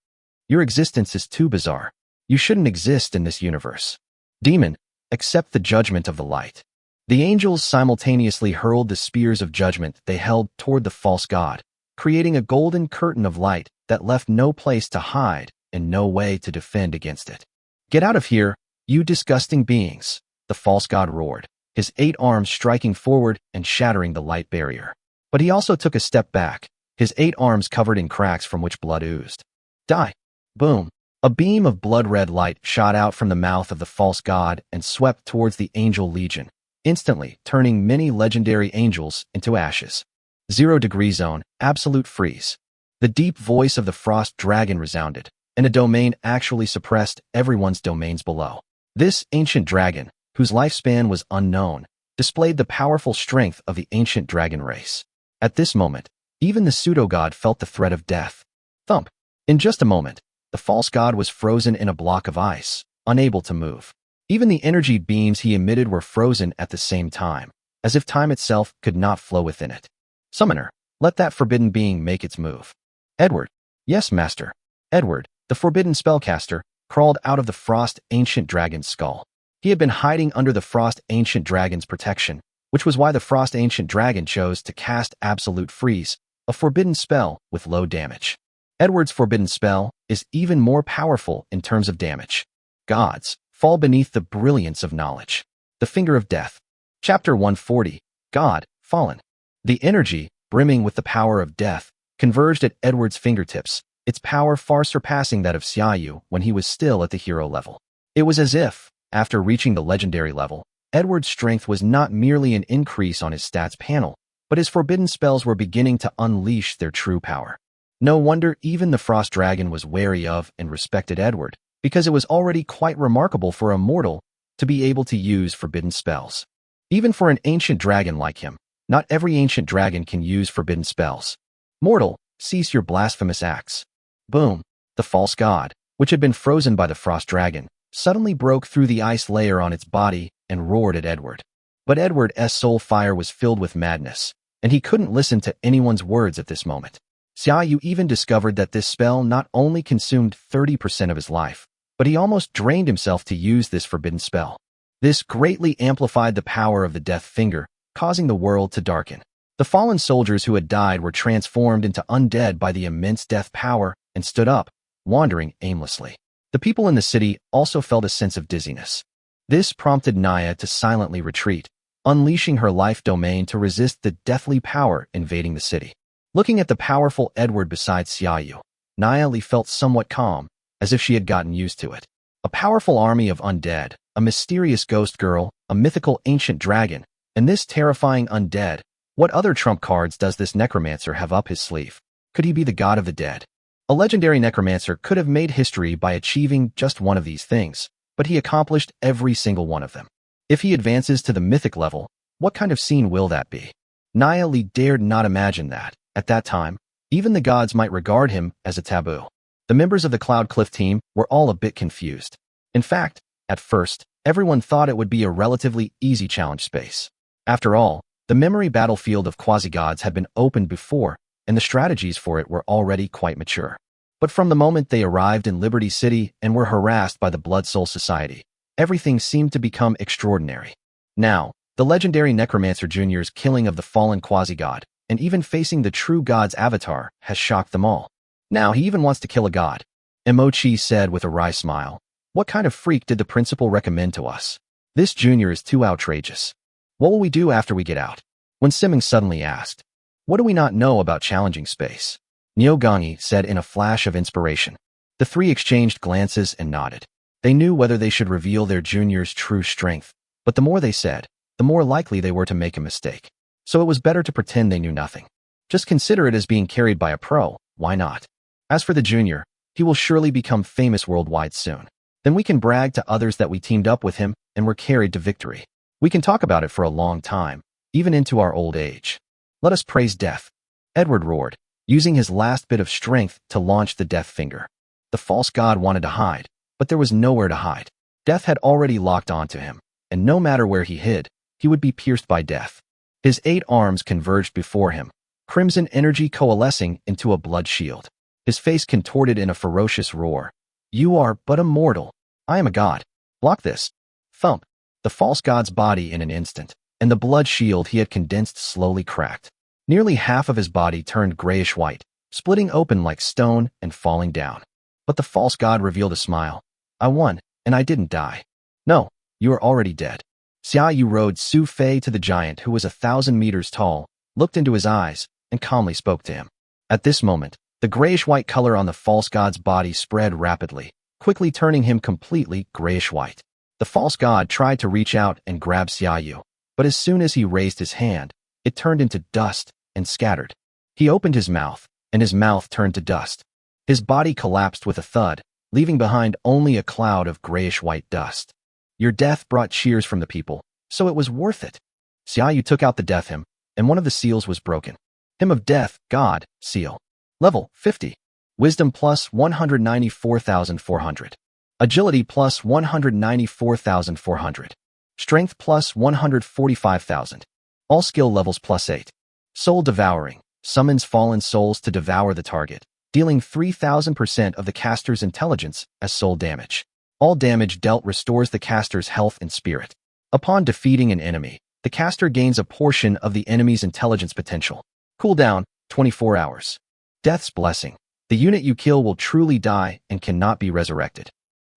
Your existence is too bizarre. You shouldn't exist in this universe. Demon, accept the judgment of the light. The angels simultaneously hurled the spears of judgment they held toward the false god, creating a golden curtain of light that left no place to hide and no way to defend against it. Get out of here, you disgusting beings, the false god roared, his 8 arms striking forward and shattering the light barrier. But he also took a step back, his 8 arms covered in cracks from which blood oozed. Die! Boom! A beam of blood-red light shot out from the mouth of the false god and swept towards the Angel Legion, instantly turning many legendary angels into ashes. 0-degree zone, absolute freeze. The deep voice of the frost dragon resounded, and a domain actually suppressed everyone's domains below. This ancient dragon, whose lifespan was unknown, displayed the powerful strength of the ancient dragon race. At this moment, even the pseudo-god felt the threat of death. Thump! In just a moment, the false god was frozen in a block of ice, unable to move. Even the energy beams he emitted were frozen at the same time, as if time itself could not flow within it. Summoner, let that forbidden being make its move. Edward. Yes, master. Edward, the forbidden spellcaster, crawled out of the frost ancient dragon's skull. He had been hiding under the frost ancient dragon's protection, which was why the frost ancient dragon chose to cast Absolute Freeze, a forbidden spell with low damage. Edward's forbidden spell is even more powerful in terms of damage. Gods, fall beneath the brilliance of knowledge. The Finger of Death. Chapter 140. God, Fallen. The energy, brimming with the power of death, converged at Edward's fingertips, its power far surpassing that of Xiaoyu when he was still at the hero level. It was as if, after reaching the legendary level, Edward's strength was not merely an increase on his stats panel, but his forbidden spells were beginning to unleash their true power. No wonder even the Frost Dragon was wary of and respected Edward, because it was already quite remarkable for a mortal to be able to use forbidden spells. Even for an ancient dragon like him, not every ancient dragon can use forbidden spells. Mortal, cease your blasphemous acts. Boom! The false god, which had been frozen by the Frost Dragon, suddenly broke through the ice layer on its body and roared at Edward. But Edward's soul fire was filled with madness, and he couldn't listen to anyone's words at this moment. Xiaoyu even discovered that this spell not only consumed 30% of his life, but he almost drained himself to use this forbidden spell. This greatly amplified the power of the Death Finger, causing the world to darken. The fallen soldiers who had died were transformed into undead by the immense death power and stood up, wandering aimlessly. The people in the city also felt a sense of dizziness. This prompted Naya to silently retreat, unleashing her life domain to resist the deathly power invading the city. Looking at the powerful Edward beside Xiaoyu, Naya Li felt somewhat calm, as if she had gotten used to it. A powerful army of undead, a mysterious ghost girl, a mythical ancient dragon, and this terrifying undead. What other trump cards does this necromancer have up his sleeve? Could he be the god of the dead? A legendary necromancer could have made history by achieving just one of these things, but he accomplished every single one of them. If he advances to the mythic level, what kind of scene will that be? Naya Li dared not imagine that, at that time, even the gods might regard him as a taboo. The members of the Cloud Cliff team were all a bit confused. In fact, at first, everyone thought it would be a relatively easy challenge space. After all, the memory battlefield of quasi-gods had been opened before, and the strategies for it were already quite mature. But from the moment they arrived in Liberty City and were harassed by the Blood Soul Society, everything seemed to become extraordinary. Now, the legendary Necromancer Jr.'s killing of the fallen quasi-god, and even facing the true god's avatar, has shocked them all. Now he even wants to kill a god. Emochi said with a wry smile. What kind of freak did the principal recommend to us? This junior is too outrageous. What will we do after we get out? When Simming suddenly asked. What do we not know about challenging space? Nyogangi said in a flash of inspiration. The three exchanged glances and nodded. They knew whether they should reveal their junior's true strength, but the more they said, the more likely they were to make a mistake. So it was better to pretend they knew nothing. Just consider it as being carried by a pro, why not? As for the junior, he will surely become famous worldwide soon. Then we can brag to others that we teamed up with him and were carried to victory. We can talk about it for a long time, even into our old age. Let us praise death. Edward roared, using his last bit of strength to launch the Death Finger. The false god wanted to hide, but there was nowhere to hide. Death had already locked onto him, and no matter where he hid, he would be pierced by death. His 8 arms converged before him, crimson energy coalescing into a blood shield. His face contorted in a ferocious roar. You are but a mortal. I am a god. Block this. Thump. The false god's body in an instant, and the blood shield he had condensed slowly cracked. Nearly half of his body turned grayish-white, splitting open like stone and falling down. But the false god revealed a smile. I won, and I didn't die. No, you are already dead. Xiaoyu rode Su Fei to the giant who was 1,000 meters tall, looked into his eyes, and calmly spoke to him. At this moment, the grayish-white color on the false god's body spread rapidly, quickly turning him completely grayish-white. The false god tried to reach out and grab Xiaoyu, but as soon as he raised his hand, it turned into dust and scattered. He opened his mouth, and his mouth turned to dust. His body collapsed with a thud, leaving behind only a cloud of grayish-white dust. Your death brought cheers from the people, so it was worth it. Xiaoyu took out the death hymn, and one of the seals was broken. Hymn of Death, God, seal. Level, 50. Wisdom plus 194,400. Agility plus 194,400. Strength plus 145,000. All skill levels plus 8. Soul Devouring. Summons fallen souls to devour the target, dealing 3,000% of the caster's intelligence as soul damage. All damage dealt restores the caster's health and spirit. Upon defeating an enemy, the caster gains a portion of the enemy's intelligence potential. Cooldown, 24 hours. Death's Blessing. The unit you kill will truly die and cannot be resurrected.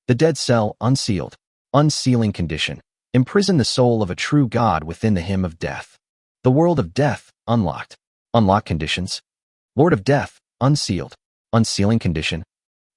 The Dead Cell Unsealed. Unsealing Condition. Imprison the soul of a true god within the Hymn of Death. The World of Death Unlocked. Unlock Conditions. Lord of Death Unsealed. Unsealing Condition.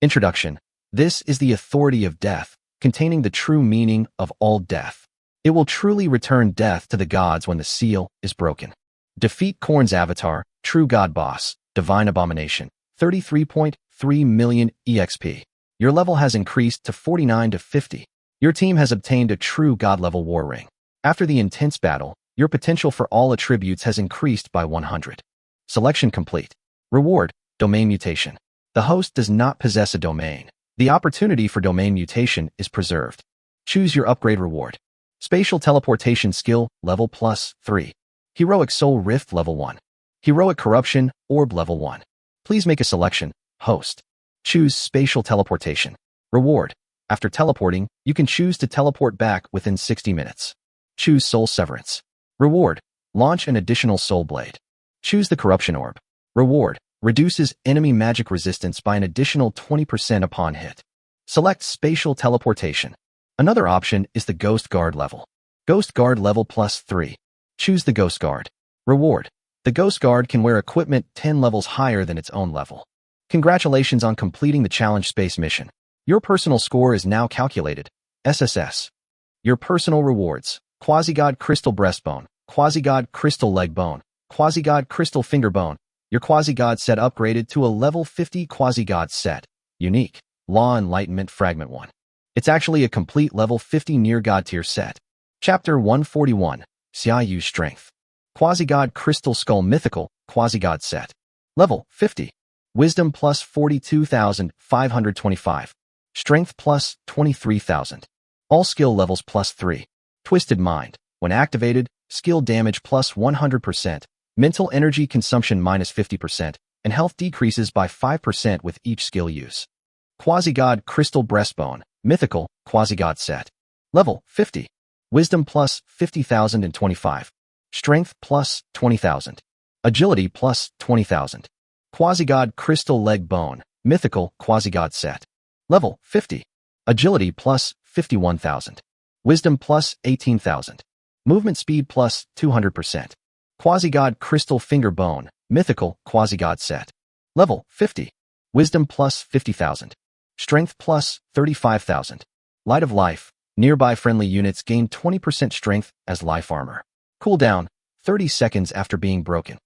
Introduction. This is the authority of death, containing the true meaning of all death. It will truly return death to the gods when the seal is broken. Defeat Korn's avatar, True God Boss, Divine Abomination. 33.3 million EXP. Your level has increased to 49 to 50. Your team has obtained a true God-level war ring. After the intense battle, your potential for all attributes has increased by 100. Selection complete. Reward, Domain Mutation. The host does not possess a domain. The opportunity for domain mutation is preserved. Choose your upgrade reward. Spatial Teleportation Skill, level +3. Heroic Soul Rift, level 1. Heroic Corruption, Orb, level 1. Please make a selection. Host. Choose Spatial Teleportation. Reward. After teleporting, you can choose to teleport back within 60 minutes. Choose Soul Severance. Reward. Launch an additional Soul Blade. Choose the Corruption Orb. Reward. Reduces enemy magic resistance by an additional 20% upon hit. Select Spatial Teleportation. Another option is the Ghost Guard level. Ghost Guard level +3. Choose the Ghost Guard. Reward. The Ghost Guard can wear equipment 10 levels higher than its own level. Congratulations on completing the Challenge Space mission. Your personal score is now calculated. SSS. Your personal rewards. Quasi-God Crystal Breastbone, Quasi-God Crystal Leg Bone, Quasi-God Crystal Finger Bone. Your Quasi-God set upgraded to a level 50 Quasi-God set. Unique. Law Enlightenment Fragment 1. It's actually a complete level 50 Near God tier set. Chapter 141. Xiaoyu Strength. Quasi-God Crystal Skull Mythical, Quasi-God set. Level 50. Wisdom plus 42,525. Strength plus 23,000. All skill levels +3. Twisted Mind. When activated, skill damage plus 100%, mental energy consumption -50%, and health decreases by 5% with each skill use. Quasi-God Crystal Breastbone, Mythical, Quasi-God set. Level 50. Wisdom plus 50,025. Strength plus 20,000. Agility plus 20,000. Quasi-God Crystal Leg Bone, Mythical, Quasi-God set. Level 50. Agility plus 51,000. Wisdom plus 18,000. Movement speed plus 200%. Quasi-God Crystal Finger Bone, Mythical, Quasi-God set. Level 50. Wisdom plus 50,000. Strength plus 35,000. Light of Life. Nearby friendly units gain 20% strength as life armor. Cooldown, 30 seconds after being broken.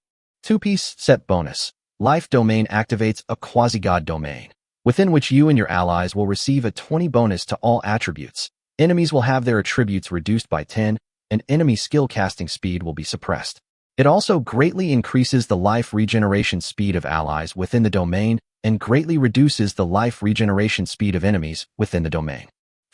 2-piece set bonus. Life Domain activates a Quasi-God domain, within which you and your allies will receive a 20 bonus to all attributes. Enemies will have their attributes reduced by 10, and enemy skill casting speed will be suppressed. It also greatly increases the life regeneration speed of allies within the domain and greatly reduces the life regeneration speed of enemies within the domain.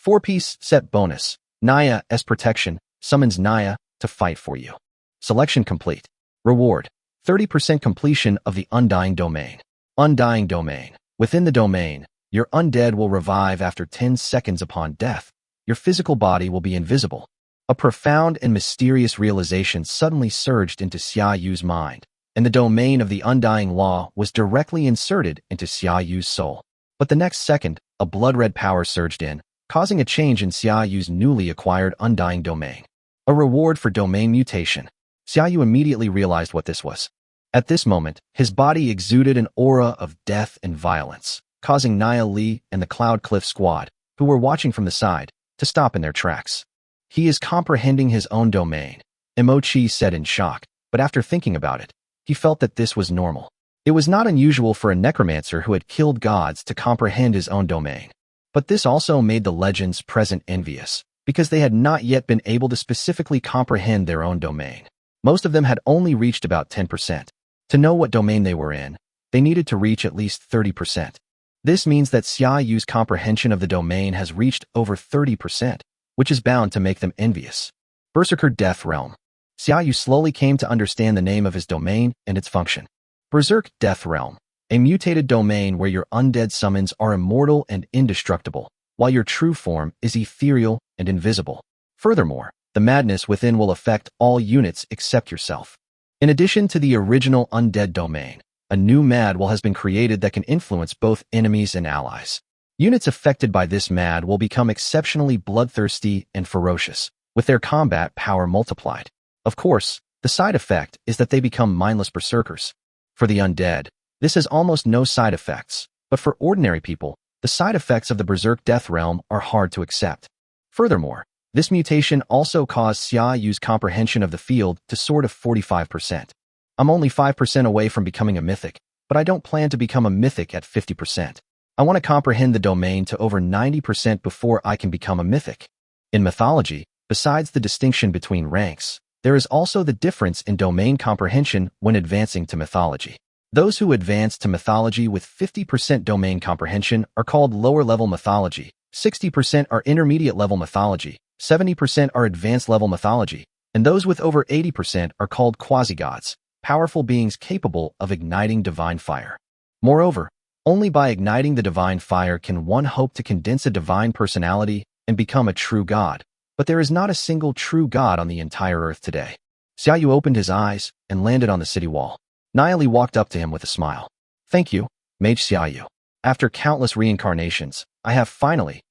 4-piece set bonus. Naya's Protection summons Naya to fight for you. Selection complete. Reward. 30% completion of the Undying Domain. Undying Domain. Within the domain, your undead will revive after 10 seconds upon death. Your physical body will be invisible. A profound and mysterious realization suddenly surged into Xiaoyu's mind, and the domain of the Undying Law was directly inserted into Xiaoyu's soul. But the next second, a blood-red power surged in, causing a change in Xiaoyu's newly acquired Undying Domain. A reward for domain mutation. Xiaoyu immediately realized what this was. At this moment, his body exuded an aura of death and violence, causing Naya Li and the Cloud Cliff squad, who were watching from the side, to stop in their tracks. He is comprehending his own domain, Emochi said in shock, but after thinking about it, he felt that this was normal. It was not unusual for a necromancer who had killed gods to comprehend his own domain. But this also made the legends present envious, because they had not yet been able to specifically comprehend their own domain. Most of them had only reached about 10%. To know what domain they were in, they needed to reach at least 30%. This means that Xiaoyu's comprehension of the domain has reached over 30%, which is bound to make them envious. Berserker Death Realm. Xiaoyu slowly came to understand the name of his domain and its function. Berserk Death Realm. A mutated domain where your undead summons are immortal and indestructible, while your true form is ethereal and invisible. Furthermore, the madness within will affect all units except yourself. In addition to the original undead domain, a new mad will has been created that can influence both enemies and allies. Units affected by this mad will become exceptionally bloodthirsty and ferocious, with their combat power multiplied. Of course, the side effect is that they become mindless berserkers. For the undead, this has almost no side effects, but for ordinary people, the side effects of the Berserk Death Realm are hard to accept. Furthermore, this mutation also caused Xiaoyu's comprehension of the field to sort of 45%. I'm only 5% away from becoming a mythic, but I don't plan to become a mythic at 50%. I want to comprehend the domain to over 90% before I can become a mythic. In mythology, besides the distinction between ranks, there is also the difference in domain comprehension when advancing to mythology. Those who advance to mythology with 50% domain comprehension are called lower-level mythology, 60% are intermediate-level mythology, 70% are advanced-level mythology, and those with over 80% are called quasi-gods, powerful beings capable of igniting divine fire. Moreover, only by igniting the divine fire can one hope to condense a divine personality and become a true god. But there is not a single true god on the entire earth today. Xiaoyu opened his eyes and landed on the city wall. Niali walked up to him with a smile. Thank you, Mage Xiaoyu. After countless reincarnations, I have finally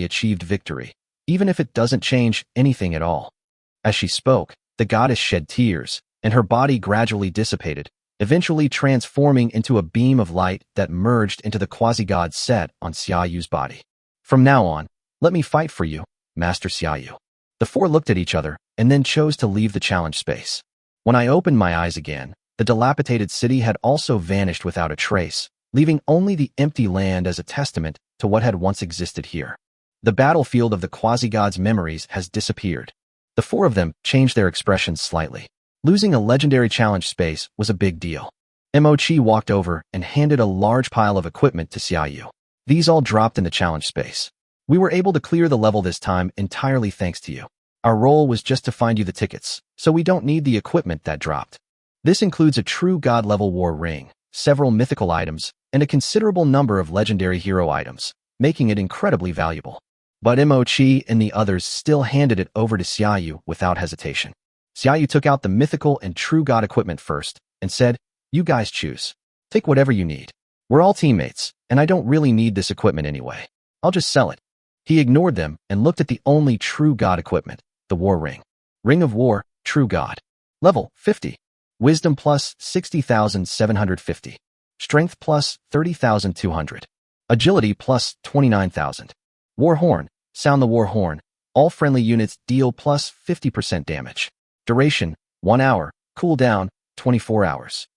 achieved victory, even if it doesn't change anything at all. As she spoke, the goddess shed tears, and her body gradually dissipated, eventually transforming into a beam of light that merged into the quasi-god set on Xiaoyu's body. From now on, let me fight for you, Master Xiaoyu. The four looked at each other and then chose to leave the challenge space. When I opened my eyes again, the dilapidated city had also vanished without a trace, leaving only the empty land as a testament to what had once existed here. The battlefield of the quasi-gods' memories has disappeared. The four of them changed their expressions slightly. Losing a legendary challenge space was a big deal. Mo-Chi walked over and handed a large pile of equipment to Xiaoyu. These all dropped in the challenge space. We were able to clear the level this time entirely thanks to you. Our role was just to find you the tickets, so we don't need the equipment that dropped. This includes a true god-level war ring, several mythical items, and a considerable number of legendary hero items, making it incredibly valuable. But Mo-Chi and the others still handed it over to Xiaoyu without hesitation. Xiaoyu took out the mythical and true god equipment first and said, "You guys choose. Take whatever you need. We're all teammates, and I don't really need this equipment anyway. I'll just sell it." He ignored them and looked at the only true god equipment, the war ring. Ring of War, True God. Level 50. Wisdom plus 60,750. Strength plus 30,200. Agility plus 29,000. War Horn. Sound the war horn. All friendly units deal plus 50% damage. Duration, 1 hour. Cooldown, 24 hours.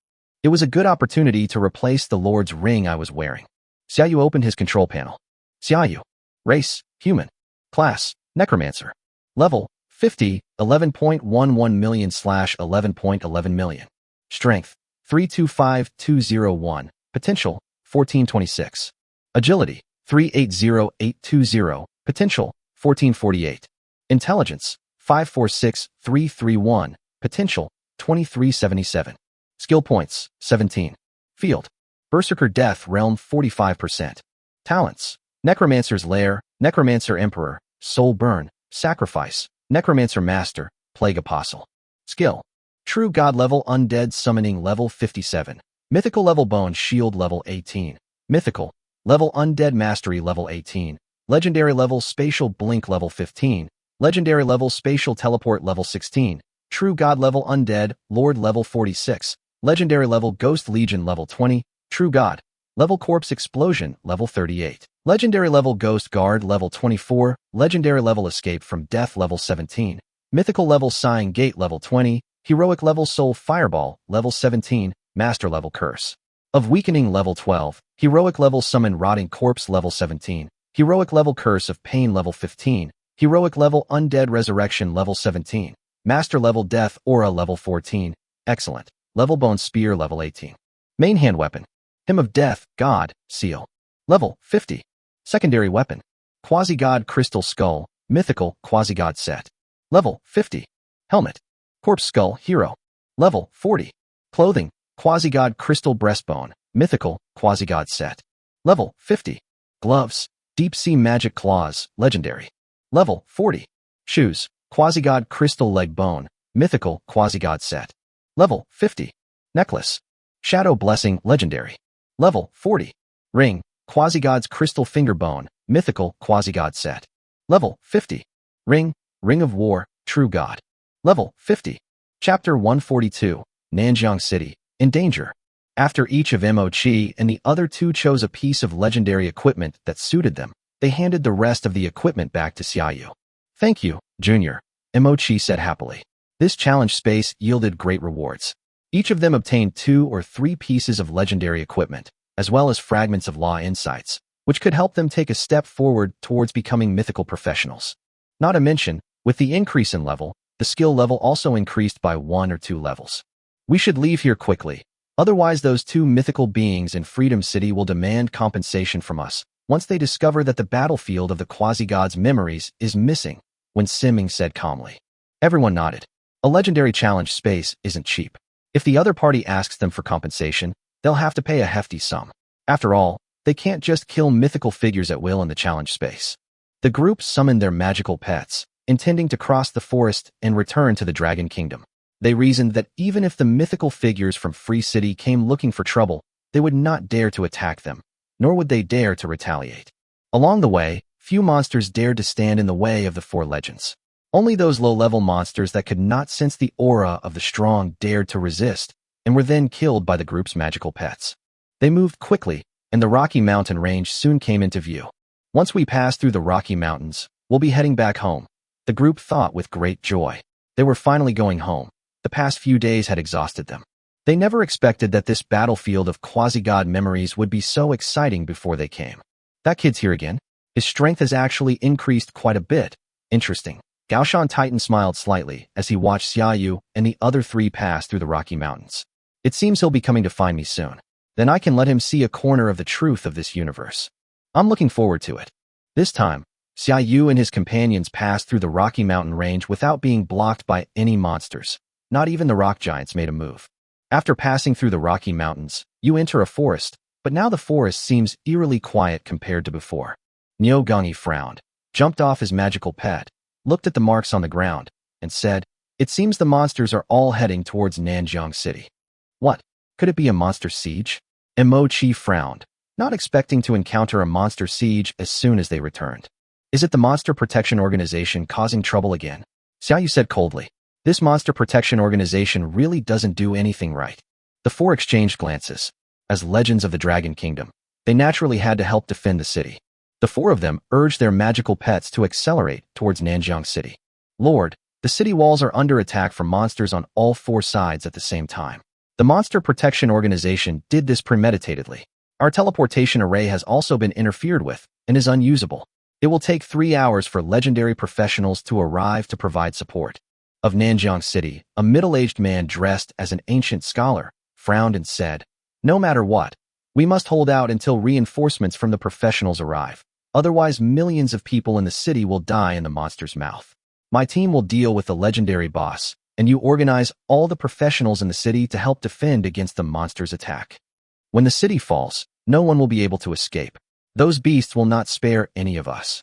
It was a good opportunity to replace the Lord's ring I was wearing. Xiaoyu opened his control panel. Xiaoyu. Race, human. Class, Necromancer. Level, 50, 11.11 million / 11.11 million. Strength, 325201. Potential, 1426. Agility, 380820. Potential, 1448. Intelligence, 546331. Potential, 2377. Skill points, 17. Field, Berserker Death Realm 45%. Talents, Necromancer's Lair, Necromancer Emperor, Soul Burn, Sacrifice, Necromancer Master, Plague Apostle. Skill, True God level Undead Summoning level 57. Mythical level Bone Shield level 18. Mythical level Undead Mastery level 18. Legendary level Spatial Blink level 15. Legendary level Spatial Teleport level 16. True God level Undead Lord level 46. Legendary level Ghost Legion level 20. True God level Corpse Explosion level 38. Legendary level Ghost Guard level 24. Legendary level Escape from Death level 17. Mythical level Sighing Gate level 20. Heroic level Soul Fireball level 17. Master level Curse of Weakening level 12. Heroic level Summon Rotting Corpse level 17. Heroic level Curse of Pain level 15. Heroic level Undead Resurrection level 17. Master level Death Aura level 14. Excellent. Level Bone Spear level 18. Main hand weapon, Hymn of Death, God, Seal. Level 50. Secondary weapon, Quasi-God Crystal Skull, Mythical Quasi-God Set. Level 50. Helmet, Corpse Skull Hero. Level 40. Clothing, Quasi-God Crystal Breastbone, Mythical Quasi-God Set. Level 50. Gloves, Deep Sea Magic Claws, Legendary. Level 40. Shoes, Quasi-God Crystal Leg Bone, Mythical Quasi-God Set. Level 50. Necklace, Shadow Blessing, Legendary. Level 40. Ring, Quasi-God's Crystal Finger Bone, Mythical Quasi-God Set. Level 50. Ring, Ring of War, True God. Level 50. Chapter 142, Nanjiang City, in danger. After each of Mo-Chi and the other two chose a piece of legendary equipment that suited them, they handed the rest of the equipment back to Xiaoyu. Thank you, Junior, Mo-Chi said happily. This challenge space yielded great rewards. Each of them obtained 2 or 3 pieces of legendary equipment, as well as fragments of law insights, which could help them take a step forward towards becoming mythical professionals. Not to mention, with the increase in level, the skill level also increased by 1 or 2 levels. We should leave here quickly, otherwise those 2 mythical beings in Freedom City will demand compensation from us once they discover that the battlefield of the quasi-god's memories is missing, when Simic said calmly. Everyone nodded. A legendary challenge space isn't cheap. If the other party asks them for compensation, they'll have to pay a hefty sum. After all, they can't just kill mythical figures at will in the challenge space. The group summoned their magical pets, intending to cross the forest and return to the Dragon Kingdom. They reasoned that even if the mythical figures from Free City came looking for trouble, they would not dare to attack them, nor would they dare to retaliate. Along the way, few monsters dared to stand in the way of the 4 legends. Only those low-level monsters that could not sense the aura of the strong dared to resist, and were then killed by the group's magical pets. They moved quickly, and the Rocky Mountain range soon came into view. Once we pass through the Rocky Mountains, we'll be heading back home, the group thought with great joy. They were finally going home. The past few days had exhausted them. They never expected that this battlefield of quasi-god memories would be so exciting before they came. That kid's here again. His strength has actually increased quite a bit. Interesting. Gaoshan Titan smiled slightly as he watched Xiaoyu and the other 3 pass through the Rocky Mountains. It seems he'll be coming to find me soon. Then I can let him see a corner of the truth of this universe. I'm looking forward to it. This time, Xiaoyu and his companions passed through the Rocky Mountain range without being blocked by any monsters. Not even the rock giants made a move. After passing through the Rocky Mountains, you enter a forest, but now the forest seems eerily quiet compared to before. Niu Gongyi frowned, jumped off his magical pet, looked at the marks on the ground, and said, "It seems the monsters are all heading towards Nanjiang City." What? Could it be a monster siege? Mo Chi frowned, not expecting to encounter a monster siege as soon as they returned. Is it the Monster Protection Organization causing trouble again? Xiaoyu said coldly. This Monster Protection Organization really doesn't do anything right. The 4 exchanged glances. As legends of the Dragon Kingdom, they naturally had to help defend the city. The 4 of them urged their magical pets to accelerate towards Nanjiang City. Lord, the city walls are under attack from monsters on all 4 sides at the same time. The Monster Protection Organization did this premeditatedly. Our teleportation array has also been interfered with and is unusable. It will take 3 hours for legendary professionals to arrive to provide support. Of Nanjiang City, a middle-aged man dressed as an ancient scholar frowned and said, "No matter what, we must hold out until reinforcements from the professionals arrive. Otherwise, millions of people in the city will die in the monster's mouth. My team will deal with the legendary boss, and you organize all the professionals in the city to help defend against the monster's attack. When the city falls, no one will be able to escape. Those beasts will not spare any of us.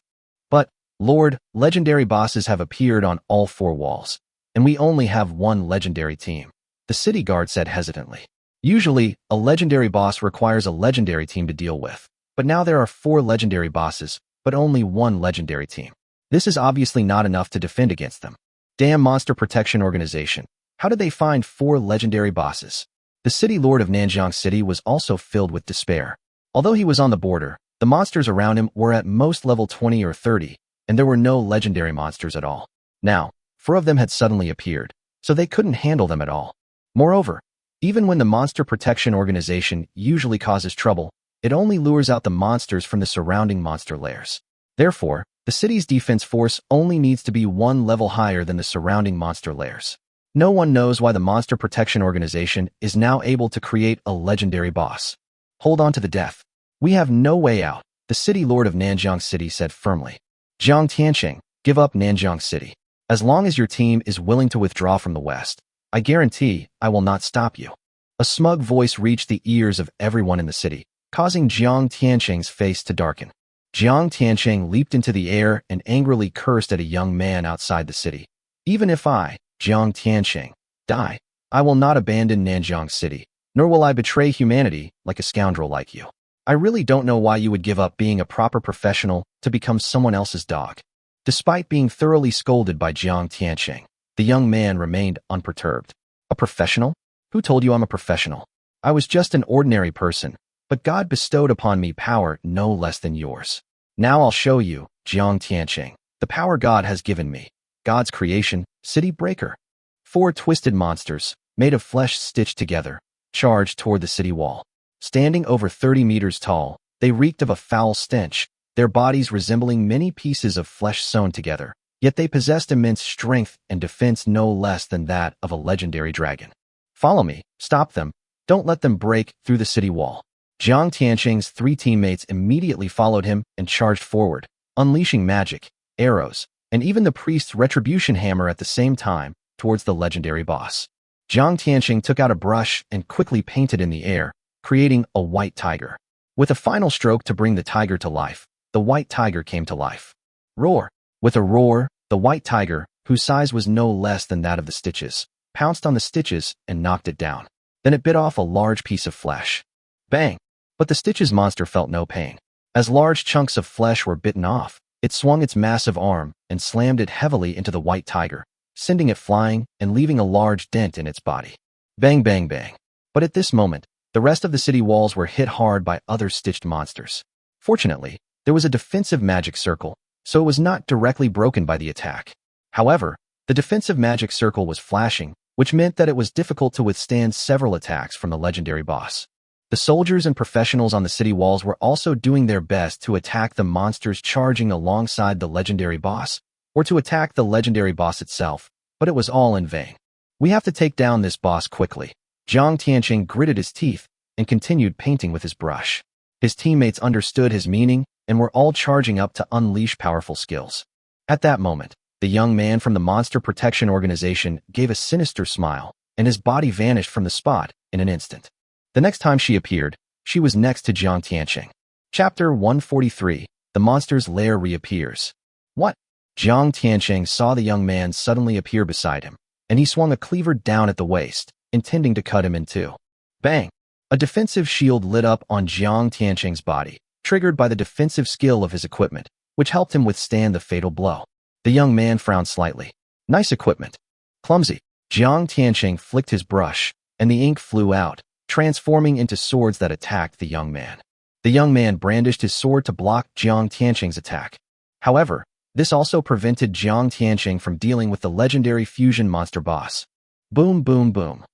But, Lord, legendary bosses have appeared on all 4 walls, and we only have 1 legendary team," the city guard said hesitantly. Usually, a legendary boss requires a legendary team to deal with, but now there are 4 legendary bosses, but only 1 legendary team. This is obviously not enough to defend against them. Damn Monster Protection Organization. How did they find 4 legendary bosses? The city lord of Nanjiang City was also filled with despair. Although he was on the border, the monsters around him were at most level 20 or 30, and there were no legendary monsters at all. Now, 4 of them had suddenly appeared, so they couldn't handle them at all. Moreover, even when the Monster Protection Organization usually causes trouble, it only lures out the monsters from the surrounding monster lairs. Therefore, the city's defense force only needs to be 1 level higher than the surrounding monster lairs. No one knows why the Monster Protection Organization is now able to create a legendary boss. Hold on to the death. We have no way out, the city lord of Nanjiang City said firmly. Jiang Tianqing, give up Nanjiang City. As long as your team is willing to withdraw from the west, I guarantee I will not stop you. A smug voice reached the ears of everyone in the city, causing Jiang Tianqing's face to darken. Jiang Tianqing leaped into the air and angrily cursed at a young man outside the city. Even if I, Jiang Tianqing, die, I will not abandon Nanjiang City, nor will I betray humanity like a scoundrel like you. I really don't know why you would give up being a proper professional to become someone else's dog. Despite being thoroughly scolded by Jiang Tianqing, the young man remained unperturbed. A professional? Who told you I'm a professional? I was just an ordinary person, but God bestowed upon me power no less than yours. Now I'll show you, Jiang Tianqing, the power God has given me. God's creation, City Breaker. 4 twisted monsters, made of flesh stitched together, charged toward the city wall. Standing over 30 meters tall, they reeked of a foul stench, their bodies resembling many pieces of flesh sewn together. Yet they possessed immense strength and defense no less than that of a legendary dragon. Follow me, stop them, don't let them break through the city wall. Jiang Tianqing's 3 teammates immediately followed him and charged forward, unleashing magic, arrows, and even the priest's retribution hammer at the same time towards the legendary boss. Jiang Tianqing took out a brush and quickly painted in the air, creating a white tiger. With a final stroke to bring the tiger to life, the white tiger came to life. Roar! With a roar, the white tiger, whose size was no less than that of the Stitches, pounced on the Stitches and knocked it down. Then it bit off a large piece of flesh. Bang! But the Stitches monster felt no pain. As large chunks of flesh were bitten off, it swung its massive arm and slammed it heavily into the white tiger, sending it flying and leaving a large dent in its body. Bang, bang, bang. But at this moment, the rest of the city walls were hit hard by other stitched monsters. Fortunately, there was a defensive magic circle, so it was not directly broken by the attack. However, the defensive magic circle was flashing, which meant that it was difficult to withstand several attacks from the legendary boss. The soldiers and professionals on the city walls were also doing their best to attack the monsters charging alongside the legendary boss, or to attack the legendary boss itself, but it was all in vain. We have to take down this boss quickly. Jiang Tianqing gritted his teeth and continued painting with his brush. His teammates understood his meaning and were all charging up to unleash powerful skills. At that moment, the young man from the Monster Protection Organization gave a sinister smile, and his body vanished from the spot in an instant. The next time she appeared, she was next to Jiang Tianqing. Chapter 143, The Monster's Lair Reappears. What? Jiang Tianqing saw the young man suddenly appear beside him, and he swung a cleaver down at the waist, intending to cut him in two. Bang! A defensive shield lit up on Jiang Tianqing's body, triggered by the defensive skill of his equipment, which helped him withstand the fatal blow. The young man frowned slightly. Nice equipment. Clumsy. Jiang Tianqing flicked his brush, and the ink flew out, transforming into swords that attacked the young man. The young man brandished his sword to block Jiang Tianqing's attack. However, this also prevented Jiang Tianqing from dealing with the legendary fusion monster boss. Boom, boom, boom.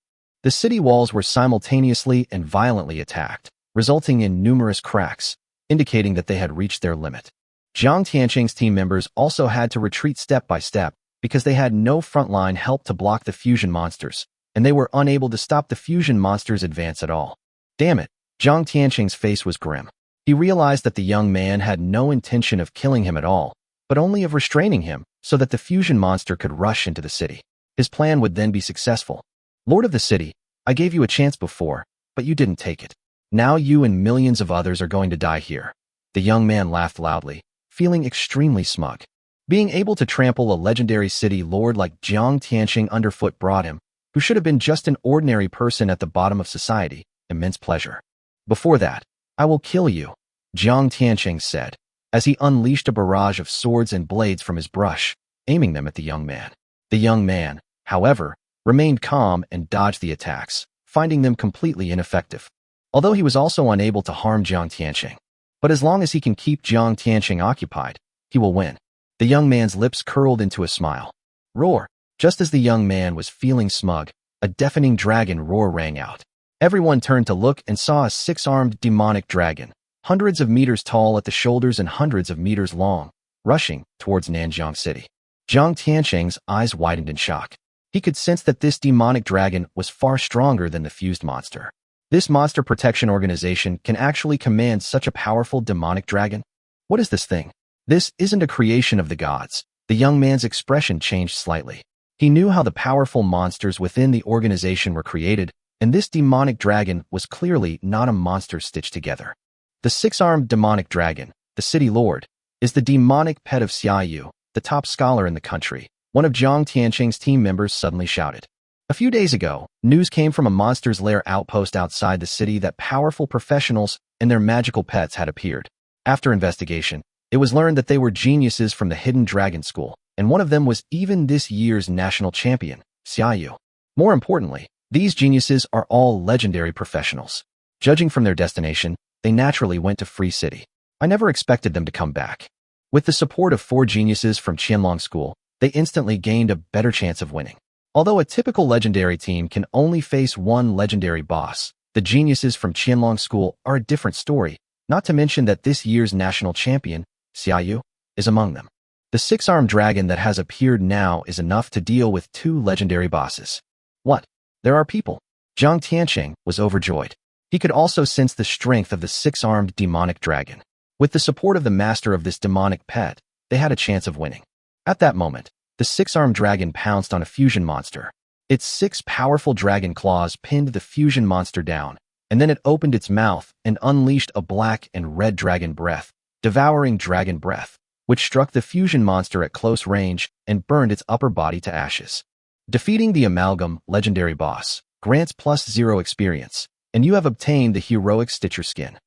The city walls were simultaneously and violently attacked, resulting in numerous cracks, indicating that they had reached their limit. Jiang Tianqing's team members also had to retreat step by step because they had no frontline help to block the fusion monsters, and they were unable to stop the fusion monsters' advance at all. Damn it, Jiang Tianqing's face was grim. He realized that the young man had no intention of killing him at all, but only of restraining him so that the fusion monster could rush into the city. His plan would then be successful. Lord of the city, I gave you a chance before, but you didn't take it. Now you and millions of others are going to die here. The young man laughed loudly, feeling extremely smug. Being able to trample a legendary city lord like Jiang Tianqing underfoot brought him, who should have been just an ordinary person at the bottom of society, immense pleasure. Before that, I will kill you, Jiang Tianqing said, as he unleashed a barrage of swords and blades from his brush, aiming them at the young man. The young man, however, remained calm and dodged the attacks, finding them completely ineffective. Although he was also unable to harm Jiang Tianqing. But as long as he can keep Jiang Tianqing occupied, he will win. The young man's lips curled into a smile. Roar! Just as the young man was feeling smug, a deafening dragon roar rang out. Everyone turned to look and saw a 6-armed demonic dragon, hundreds of meters tall at the shoulders and hundreds of meters long, rushing towards Nanjiang City. Jiang Tianqing's eyes widened in shock. He could sense that this demonic dragon was far stronger than the fused monster. This monster protection organization can actually command such a powerful demonic dragon? What is this thing? This isn't a creation of the gods. The young man's expression changed slightly. He knew how the powerful monsters within the organization were created, and this demonic dragon was clearly not a monster stitched together. The 6-armed demonic dragon, the city lord, is the demonic pet of Xiaoyu, the top scholar in the country. One of Jiang Tianqing's team members suddenly shouted. A few days ago, news came from a monster's lair outpost outside the city that powerful professionals and their magical pets had appeared. After investigation, it was learned that they were geniuses from the Hidden Dragon School, and one of them was even this year's national champion, Xiaoyu. More importantly, these geniuses are all legendary professionals. Judging from their destination, they naturally went to Free City. I never expected them to come back. With the support of 4 geniuses from Qianlong School, they instantly gained a better chance of winning. Although a typical legendary team can only face one legendary boss, the geniuses from Qianlong School are a different story, not to mention that this year's national champion, Xiaoyu, is among them. The six-armed dragon that has appeared now is enough to deal with two legendary bosses. What? There are people. Jiang Tianqing was overjoyed. He could also sense the strength of the six-armed demonic dragon. With the support of the master of this demonic pet, they had a chance of winning. At that moment, the six-armed dragon pounced on a fusion monster. Its six powerful dragon claws pinned the fusion monster down, and then it opened its mouth and unleashed a black and red dragon breath, devouring dragon breath, which struck the fusion monster at close range and burned its upper body to ashes. Defeating the Amalgam legendary boss grants +0 experience, and you have obtained the heroic Stitcher skin.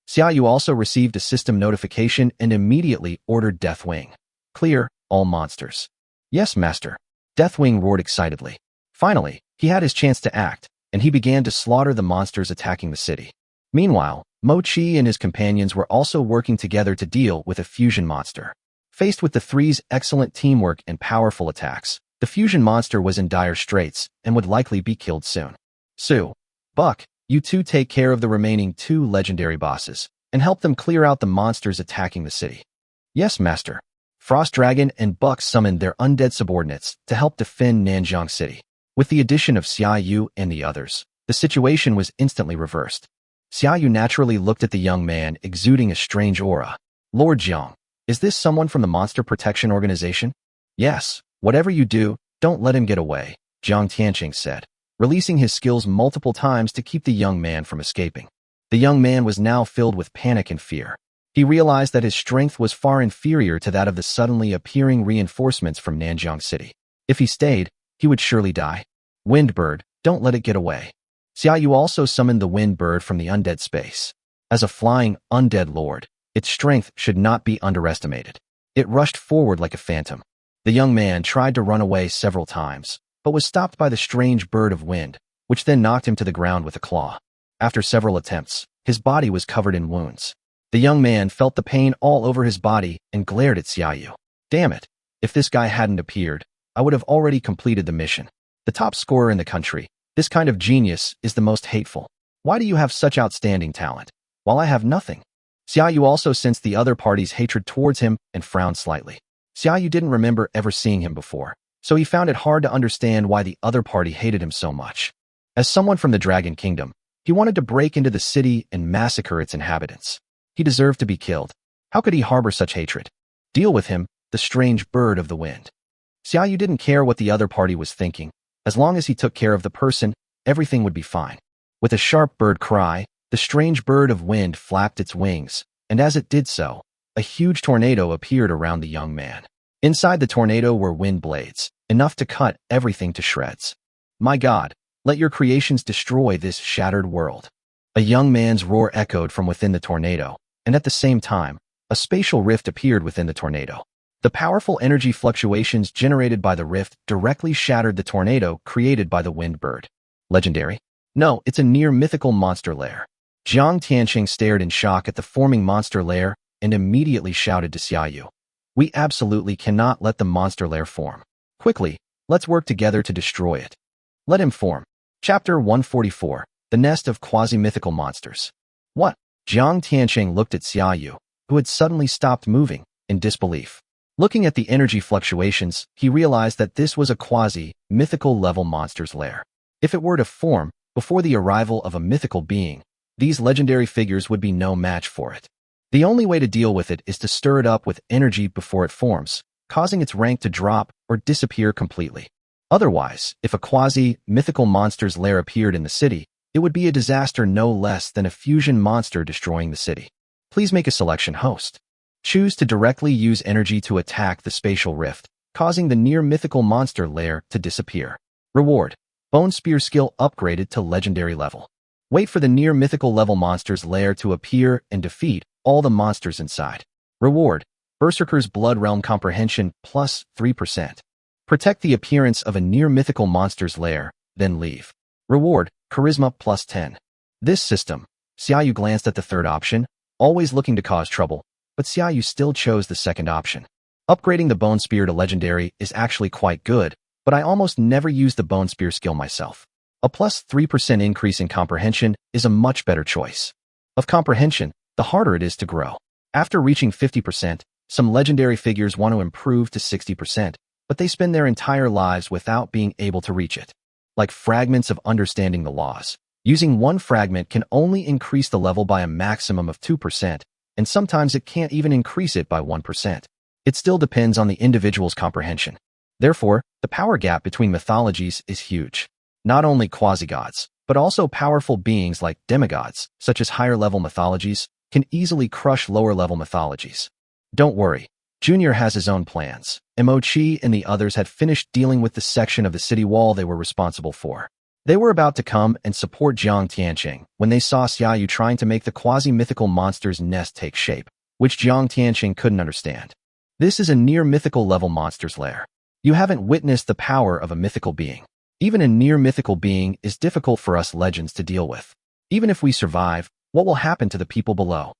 Xiaoyu also received a system notification and immediately ordered Deathwing. Clear all monsters. Yes, master. Deathwing roared excitedly. Finally, he had his chance to act, and he began to slaughter the monsters attacking the city. Meanwhile, Mo Chi and his companions were also working together to deal with a fusion monster. Faced with the three's excellent teamwork and powerful attacks, the fusion monster was in dire straits and would likely be killed soon. Su, Buck, you two take care of the remaining two legendary bosses, and help them clear out the monsters attacking the city. Yes, master. Frost Dragon and Buck summoned their undead subordinates to help defend Nanjiang City. With the addition of Xiaoyu and the others, the situation was instantly reversed. Xiaoyu naturally looked at the young man exuding a strange aura. Lord Jiang, is this someone from the Monster Protection Organization? Yes, whatever you do, don't let him get away, Jiang Tianqing said, releasing his skills multiple times to keep the young man from escaping. The young man was now filled with panic and fear. He realized that his strength was far inferior to that of the suddenly appearing reinforcements from Nanjiang City. If he stayed, he would surely die. Windbird, don't let it get away. Xiaoyu also summoned the Windbird from the undead space. As a flying, undead lord, its strength should not be underestimated. It rushed forward like a phantom. The young man tried to run away several times, but was stopped by the strange bird of wind, which then knocked him to the ground with a claw. After several attempts, his body was covered in wounds. The young man felt the pain all over his body and glared at Xiaoyu. Damn it, if this guy hadn't appeared, I would have already completed the mission. The top scorer in the country, this kind of genius is the most hateful. Why do you have such outstanding talent, while I have nothing? Xiaoyu also sensed the other party's hatred towards him and frowned slightly. Xiaoyu didn't remember ever seeing him before, so he found it hard to understand why the other party hated him so much. As someone from the Dragon Kingdom, he wanted to break into the city and massacre its inhabitants. He deserved to be killed. How could he harbor such hatred? Deal with him, the strange bird of the wind. Xiaoyu didn't care what the other party was thinking. As long as he took care of the person, everything would be fine. With a sharp bird cry, the strange bird of wind flapped its wings, and as it did so, a huge tornado appeared around the young man. Inside the tornado were wind blades, enough to cut everything to shreds. My God, let your creations destroy this shattered world. A young man's roar echoed from within the tornado, and at the same time, a spatial rift appeared within the tornado. The powerful energy fluctuations generated by the rift directly shattered the tornado created by the Windbird. Legendary? No, it's a near-mythical monster lair. Jiang Tianqing stared in shock at the forming monster lair and immediately shouted to Xiaoyu. We absolutely cannot let the monster lair form. Quickly, let's work together to destroy it. Let him form. Chapter 144, The Nest of Quasi-Mythical Monsters. What? Jiang Tianqing looked at Xiaoyu, who had suddenly stopped moving, in disbelief. Looking at the energy fluctuations, he realized that this was a quasi-mythical level monster's lair. If it were to form, before the arrival of a mythical being, these legendary figures would be no match for it. The only way to deal with it is to stir it up with energy before it forms, causing its rank to drop or disappear completely. Otherwise, if a quasi-mythical monster's lair appeared in the city, it would be a disaster no less than a fusion monster destroying the city. Please make a selection host. Choose to directly use energy to attack the spatial rift, causing the near-mythical monster lair to disappear. Reward: Bone Spear skill upgraded to legendary level. Wait for the near-mythical level monster's lair to appear and defeat all the monsters inside. Reward: Berserker's Blood Realm Comprehension plus 3%. Protect the appearance of a near-mythical monster's lair, then leave. Reward: Charisma plus 10. This system. Xiaoyu glanced at the third option, always looking to cause trouble, but Xiaoyu still chose the second option. Upgrading the Bone Spear to legendary is actually quite good, but I almost never use the Bone Spear skill myself. A plus 3% increase in comprehension is a much better choice. Of comprehension, the harder it is to grow. After reaching 50%, some legendary figures want to improve to 60%, but they spend their entire lives without being able to reach it. Like fragments of understanding the laws. Using one fragment can only increase the level by a maximum of 2%, and sometimes it can't even increase it by 1%. It still depends on the individual's comprehension. Therefore, the power gap between mythologies is huge. Not only quasi-gods, but also powerful beings like demigods, such as higher-level mythologies, can easily crush lower-level mythologies. Don't worry, Junior has his own plans. Mochi and the others had finished dealing with the section of the city wall they were responsible for. They were about to come and support Jiang Tianqing when they saw Xiaoyu trying to make the quasi-mythical monster's nest take shape, which Jiang Tianqing couldn't understand. This is a near-mythical level monster's lair. You haven't witnessed the power of a mythical being. Even a near-mythical being is difficult for us legends to deal with. Even if we survive, what will happen to the people below?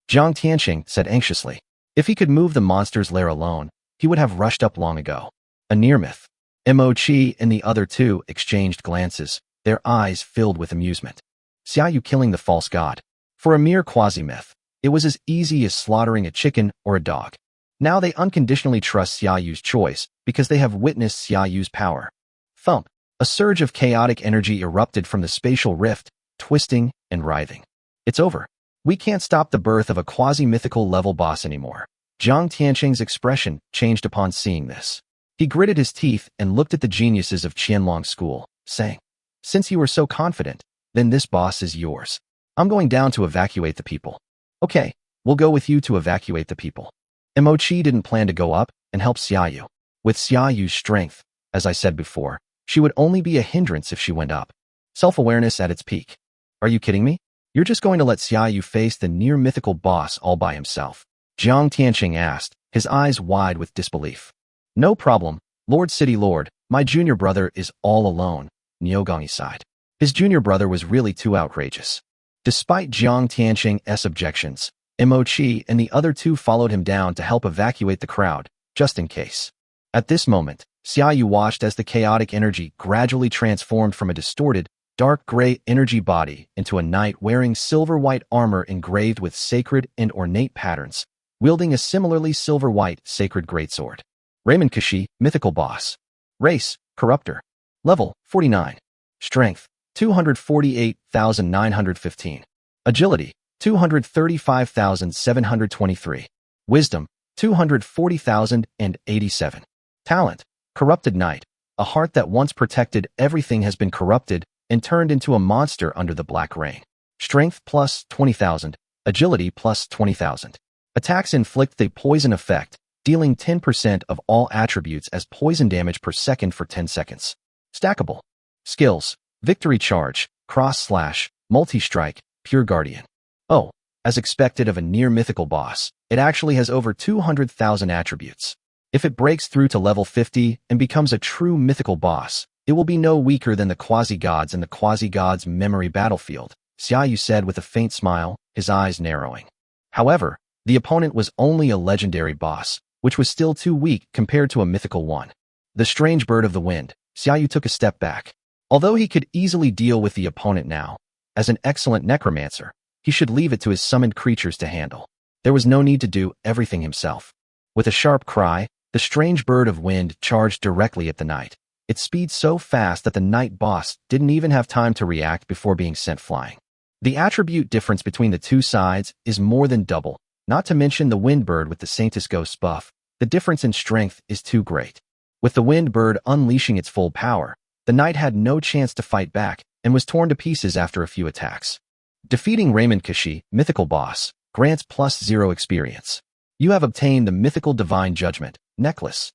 Jiang Tianqing said anxiously. If he could move the monster's lair alone, he would have rushed up long ago. A near-myth. Mochi and the other two exchanged glances, their eyes filled with amusement. Xiaoyu killing the false god. For a mere quasi-myth, it was as easy as slaughtering a chicken or a dog. Now they unconditionally trust Xiaoyu's choice because they have witnessed Xiaoyu's power. Thump. A surge of chaotic energy erupted from the spatial rift, twisting and writhing. It's over. We can't stop the birth of a quasi-mythical level boss anymore. Jiang Tianqing's expression changed upon seeing this. He gritted his teeth and looked at the geniuses of Qianlong School, saying, "Since you were so confident, then this boss is yours. I'm going down to evacuate the people." "Okay, we'll go with you to evacuate the people." Mochi didn't plan to go up and help Xiaoyu. With Xiaoyu's strength, as I said before, she would only be a hindrance if she went up. Self-awareness at its peak. Are you kidding me? You're just going to let Xiaoyu face the near-mythical boss all by himself? Jiang Tianqing asked, his eyes wide with disbelief. "No problem, Lord City Lord, my junior brother is all alone," Niugongi sighed. His junior brother was really too outrageous. Despite Jiang Tianqing's objections, Mochi and the other two followed him down to help evacuate the crowd, just in case. At this moment, Xiaoyu watched as the chaotic energy gradually transformed from a distorted, dark gray energy body into a knight wearing silver-white armor engraved with sacred and ornate patterns, wielding a similarly silver-white sacred greatsword. Raymond Kashi, mythical boss. Race, corruptor. Level, 49. Strength, 248,915. Agility, 235,723. Wisdom, 240,087. Talent, corrupted knight. A heart that once protected everything has been corrupted and turned into a monster under the black rain. Strength plus 20,000. Agility plus 20,000. Attacks inflict the poison effect, dealing 10% of all attributes as poison damage per second for 10 seconds. Stackable. Skills, Victory Charge, Cross Slash, Multi-Strike, Pure Guardian. Oh, as expected of a near-mythical boss, it actually has over 200,000 attributes. If it breaks through to level 50 and becomes a true mythical boss, it will be no weaker than the quasi-gods in the quasi-gods memory battlefield, Xiaoyu said with a faint smile, his eyes narrowing. However, the opponent was only a legendary boss, which was still too weak compared to a mythical one. The strange bird of the wind, Xiaoyu took a step back. Although he could easily deal with the opponent now, as an excellent necromancer, he should leave it to his summoned creatures to handle. There was no need to do everything himself. With a sharp cry, the strange bird of wind charged directly at the knight. Its speed so fast that the knight boss didn't even have time to react before being sent flying. The attribute difference between the two sides is more than double, not to mention the wind bird with the Saintus Ghost buff. The difference in strength is too great. With the wind bird unleashing its full power, the knight had no chance to fight back and was torn to pieces after a few attacks. Defeating Raymond Kashi, mythical boss, grants +0 experience. You have obtained the mythical Divine Judgment necklace.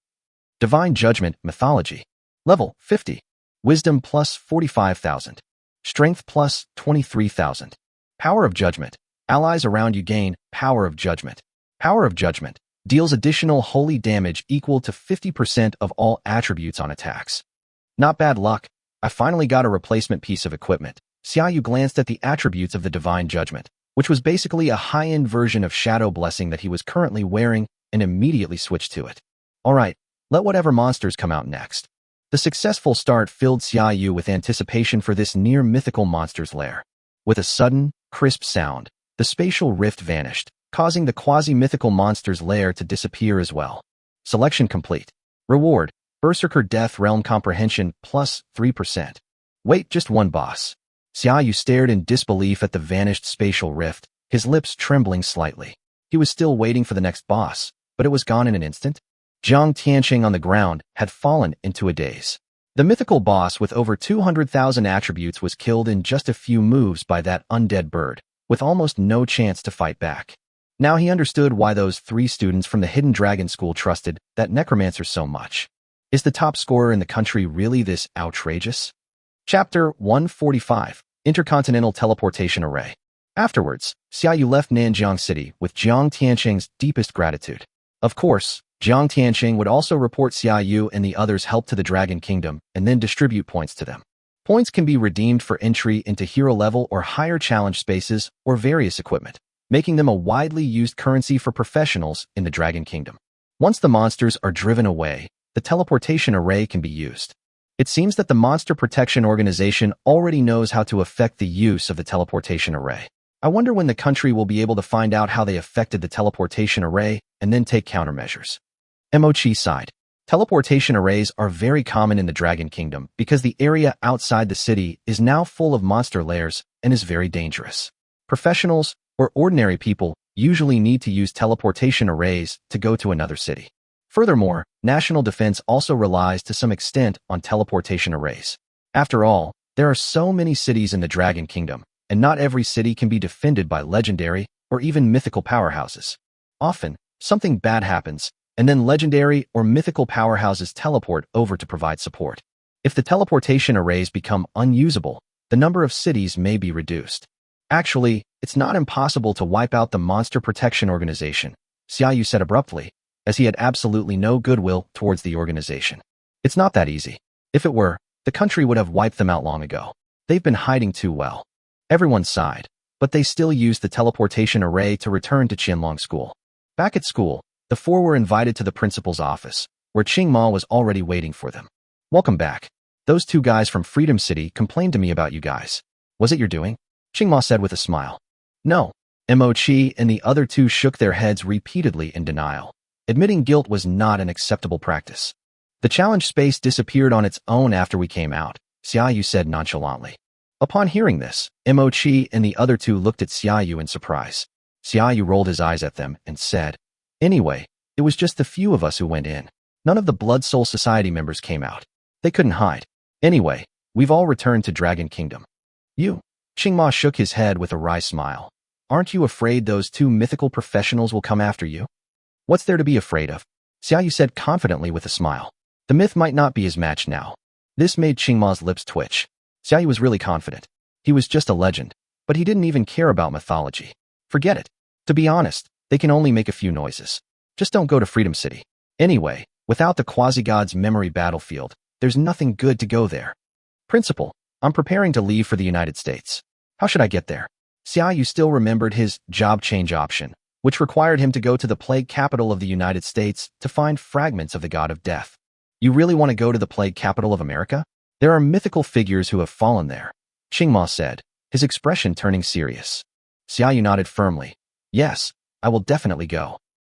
Divine Judgment mythology. Level 50. Wisdom plus 45,000. Strength plus 23,000. Power of Judgment. Allies around you gain Power of Judgment. Power of Judgment deals additional holy damage equal to 50% of all attributes on attacks. Not bad luck. I finally got a replacement piece of equipment. Xiaoyu glanced at the attributes of the Divine Judgment, which was basically a high-end version of Shadow Blessing that he was currently wearing, and immediately switched to it. Alright, let whatever monsters come out next. The successful start filled Xiaoyu with anticipation for this near-mythical monster's lair. With a sudden, crisp sound, the spatial rift vanished, causing the quasi-mythical monster's lair to disappear as well. Selection complete. Reward: Berserker Death Realm Comprehension plus 3%. Wait, just one boss. Xiaoyu stared in disbelief at the vanished spatial rift, his lips trembling slightly. He was still waiting for the next boss, but it was gone in an instant. Jiang Tianqing on the ground had fallen into a daze. The mythical boss with over 200,000 attributes was killed in just a few moves by that undead bird, with almost no chance to fight back. Now he understood why those 3 students from the Hidden Dragon School trusted that necromancer so much. Is the top scorer in the country really this outrageous? Chapter 145, Intercontinental Teleportation Array. Afterwards, Xiaoyu left Nanjiang City with Jiang Tianqing's deepest gratitude. Of course, Jiang Tianqing would also report Xiaoyu and the others' help to the Dragon Kingdom and then distribute points to them. Points can be redeemed for entry into hero level or higher challenge spaces or various equipment, making them a widely used currency for professionals in the Dragon Kingdom. Once the monsters are driven away, the teleportation array can be used. It seems that the Monster Protection Organization already knows how to affect the use of the teleportation array. I wonder when the country will be able to find out how they affected the teleportation array and then take countermeasures. Mochi sighed. Teleportation arrays are very common in the Dragon Kingdom because the area outside the city is now full of monster lairs and is very dangerous. Professionals or ordinary people usually need to use teleportation arrays to go to another city. Furthermore, national defense also relies to some extent on teleportation arrays. After all, there are so many cities in the Dragon Kingdom, and not every city can be defended by legendary or even mythical powerhouses. Often, something bad happens, and then legendary or mythical powerhouses teleport over to provide support. If the teleportation arrays become unusable, the number of cities may be reduced. Actually, it's not impossible to wipe out the Monster Protection Organization, Xiaoyu said abruptly, as he had absolutely no goodwill towards the organization. It's not that easy. If it were, the country would have wiped them out long ago. They've been hiding too well. Everyone sighed, but they still used the teleportation array to return to Qianlong School. Back at school, the 4 were invited to the principal's office, where Qingma was already waiting for them. Welcome back. Those 2 guys from Freedom City complained to me about you guys. Was it your doing? Qingma said with a smile. No. Mochi and the other 2 shook their heads repeatedly in denial. Admitting guilt was not an acceptable practice. The challenge space disappeared on its own after we came out, Xiaoyu said nonchalantly. Upon hearing this, Mochi and the other 2 looked at Xiaoyu in surprise. Xiaoyu rolled his eyes at them and said, Anyway, it was just the few of us who went in. None of the Blood Soul Society members came out. They couldn't hide. Anyway, we've all returned to Dragon Kingdom. You? Qingma shook his head with a wry smile. Aren't you afraid those 2 mythical professionals will come after you? What's there to be afraid of? Xiaoyu said confidently with a smile. The myth might not be his match now. This made Qingma's lips twitch. Xiaoyu was really confident. He was just a legend, but he didn't even care about mythology. Forget it. To be honest, they can only make a few noises. Just don't go to Freedom City. Anyway, without the Quasi-God's memory battlefield, there's nothing good to go there. Principal, I'm preparing to leave for the United States. How should I get there? Xiaoyu still remembered his job change option, which required him to go to the plague capital of the United States to find fragments of the god of death. You really want to go to the plague capital of America? There are mythical figures who have fallen there, Qingma said, his expression turning serious. Xiaoyu nodded firmly. Yes, I will definitely go.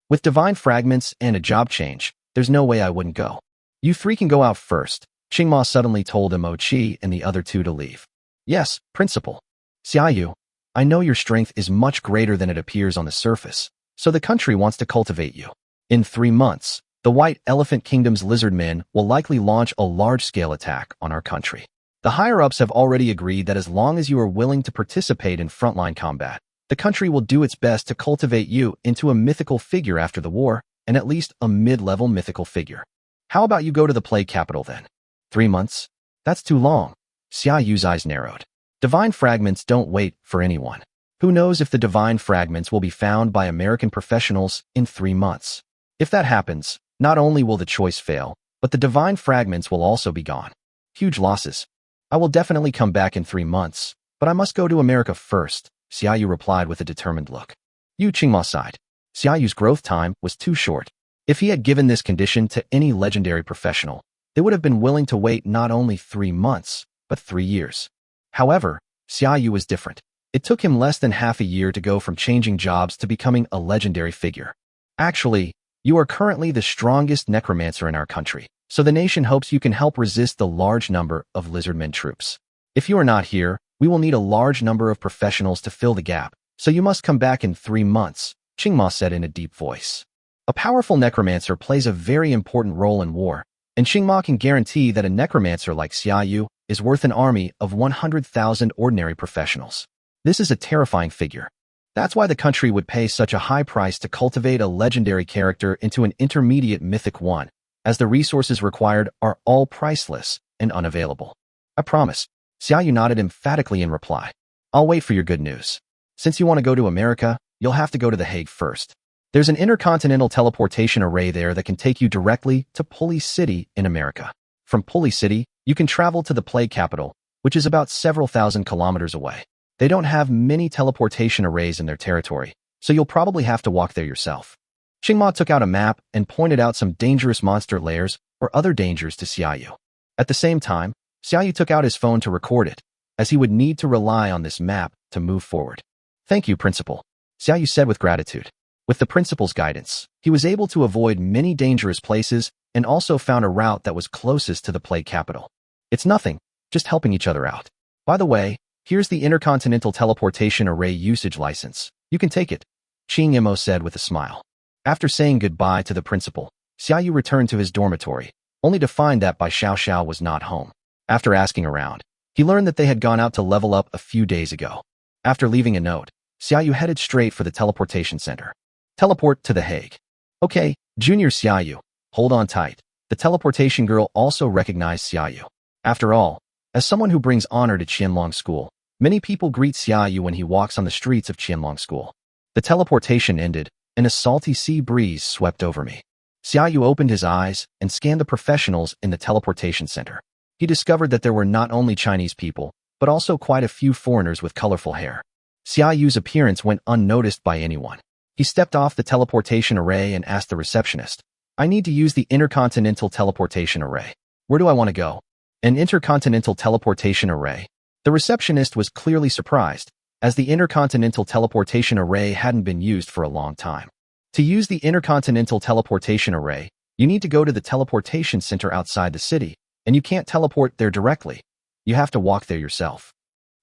With divine fragments and a job change, there's no way I wouldn't go. You 3 can go out first, Qingma suddenly told Mochi and the other 2 to leave. Yes, Principal. Xiaoyu, I know your strength is much greater than it appears on the surface, so the country wants to cultivate you. In 3 months, the White Elephant Kingdom's lizard men will likely launch a large-scale attack on our country. The higher-ups have already agreed that as long as you are willing to participate in frontline combat, the country will do its best to cultivate you into a mythical figure after the war, and at least a mid-level mythical figure. How about you go to the plague capital then? 3 months? That's too long. Xiaoyu's eyes narrowed. Divine fragments don't wait for anyone. Who knows if the divine fragments will be found by American professionals in 3 months? If that happens, not only will the choice fail, but the divine fragments will also be gone. Huge losses. I will definitely come back in 3 months, but I must go to America first, Xiaoyu replied with a determined look. Yu Qingma sighed. Xiaoyu's growth time was too short. If he had given this condition to any legendary professional, they would have been willing to wait not only 3 months, but 3 years. However, Xiaoyu was different. It took him less than half a year to go from changing jobs to becoming a legendary figure. Actually, you are currently the strongest necromancer in our country, so the nation hopes you can help resist the large number of lizardmen troops. If you are not here, we will need a large number of professionals to fill the gap, so you must come back in 3 months, Qingma said in a deep voice. A powerful necromancer plays a very important role in war, and Qingma can guarantee that a necromancer like Xiaoyu is worth an army of 100,000 ordinary professionals. This is a terrifying figure. That's why the country would pay such a high price to cultivate a legendary character into an intermediate mythic one, as the resources required are all priceless and unavailable. I promise. Xiaoyu nodded emphatically in reply. I'll wait for your good news. Since you want to go to America, you'll have to go to The Hague first. There's an intercontinental teleportation array there that can take you directly to Pulley City in America. From Pulley City, you can travel to the plague capital, which is about several thousand kilometers away. They don't have many teleportation arrays in their territory, so you'll probably have to walk there yourself. Qingma took out a map and pointed out some dangerous monster lairs or other dangers to Xiaoyu. At the same time, Xiaoyu took out his phone to record it, as he would need to rely on this map to move forward. Thank you, Principal, Xiaoyu said with gratitude. With the Principal's guidance, he was able to avoid many dangerous places and also found a route that was closest to the plague capital. It's nothing, just helping each other out. By the way, here's the Intercontinental Teleportation Array usage license. You can take it, Qing Imo said with a smile. After saying goodbye to the principal, Xiaoyu returned to his dormitory, only to find that Bai Xiao was not home. After asking around, he learned that they had gone out to level up a few days ago. After leaving a note, Xiaoyu headed straight for the teleportation center. Teleport to The Hague. Okay, Junior Xiaoyu, hold on tight. The teleportation girl also recognized Xiaoyu. After all, as someone who brings honor to Qianlong School, many people greet Xiaoyu when he walks on the streets of Qianlong School. The teleportation ended, and a salty sea breeze swept over me. Xiaoyu opened his eyes and scanned the professionals in the teleportation center. He discovered that there were not only Chinese people, but also quite a few foreigners with colorful hair. Xiaoyu's appearance went unnoticed by anyone. He stepped off the teleportation array and asked the receptionist, I need to use the Intercontinental Teleportation Array. Where do I want to go? An Intercontinental Teleportation Array? The receptionist was clearly surprised, as the Intercontinental Teleportation Array hadn't been used for a long time. To use the Intercontinental Teleportation Array, you need to go to the teleportation center outside the city, and you can't teleport there directly. You have to walk there yourself.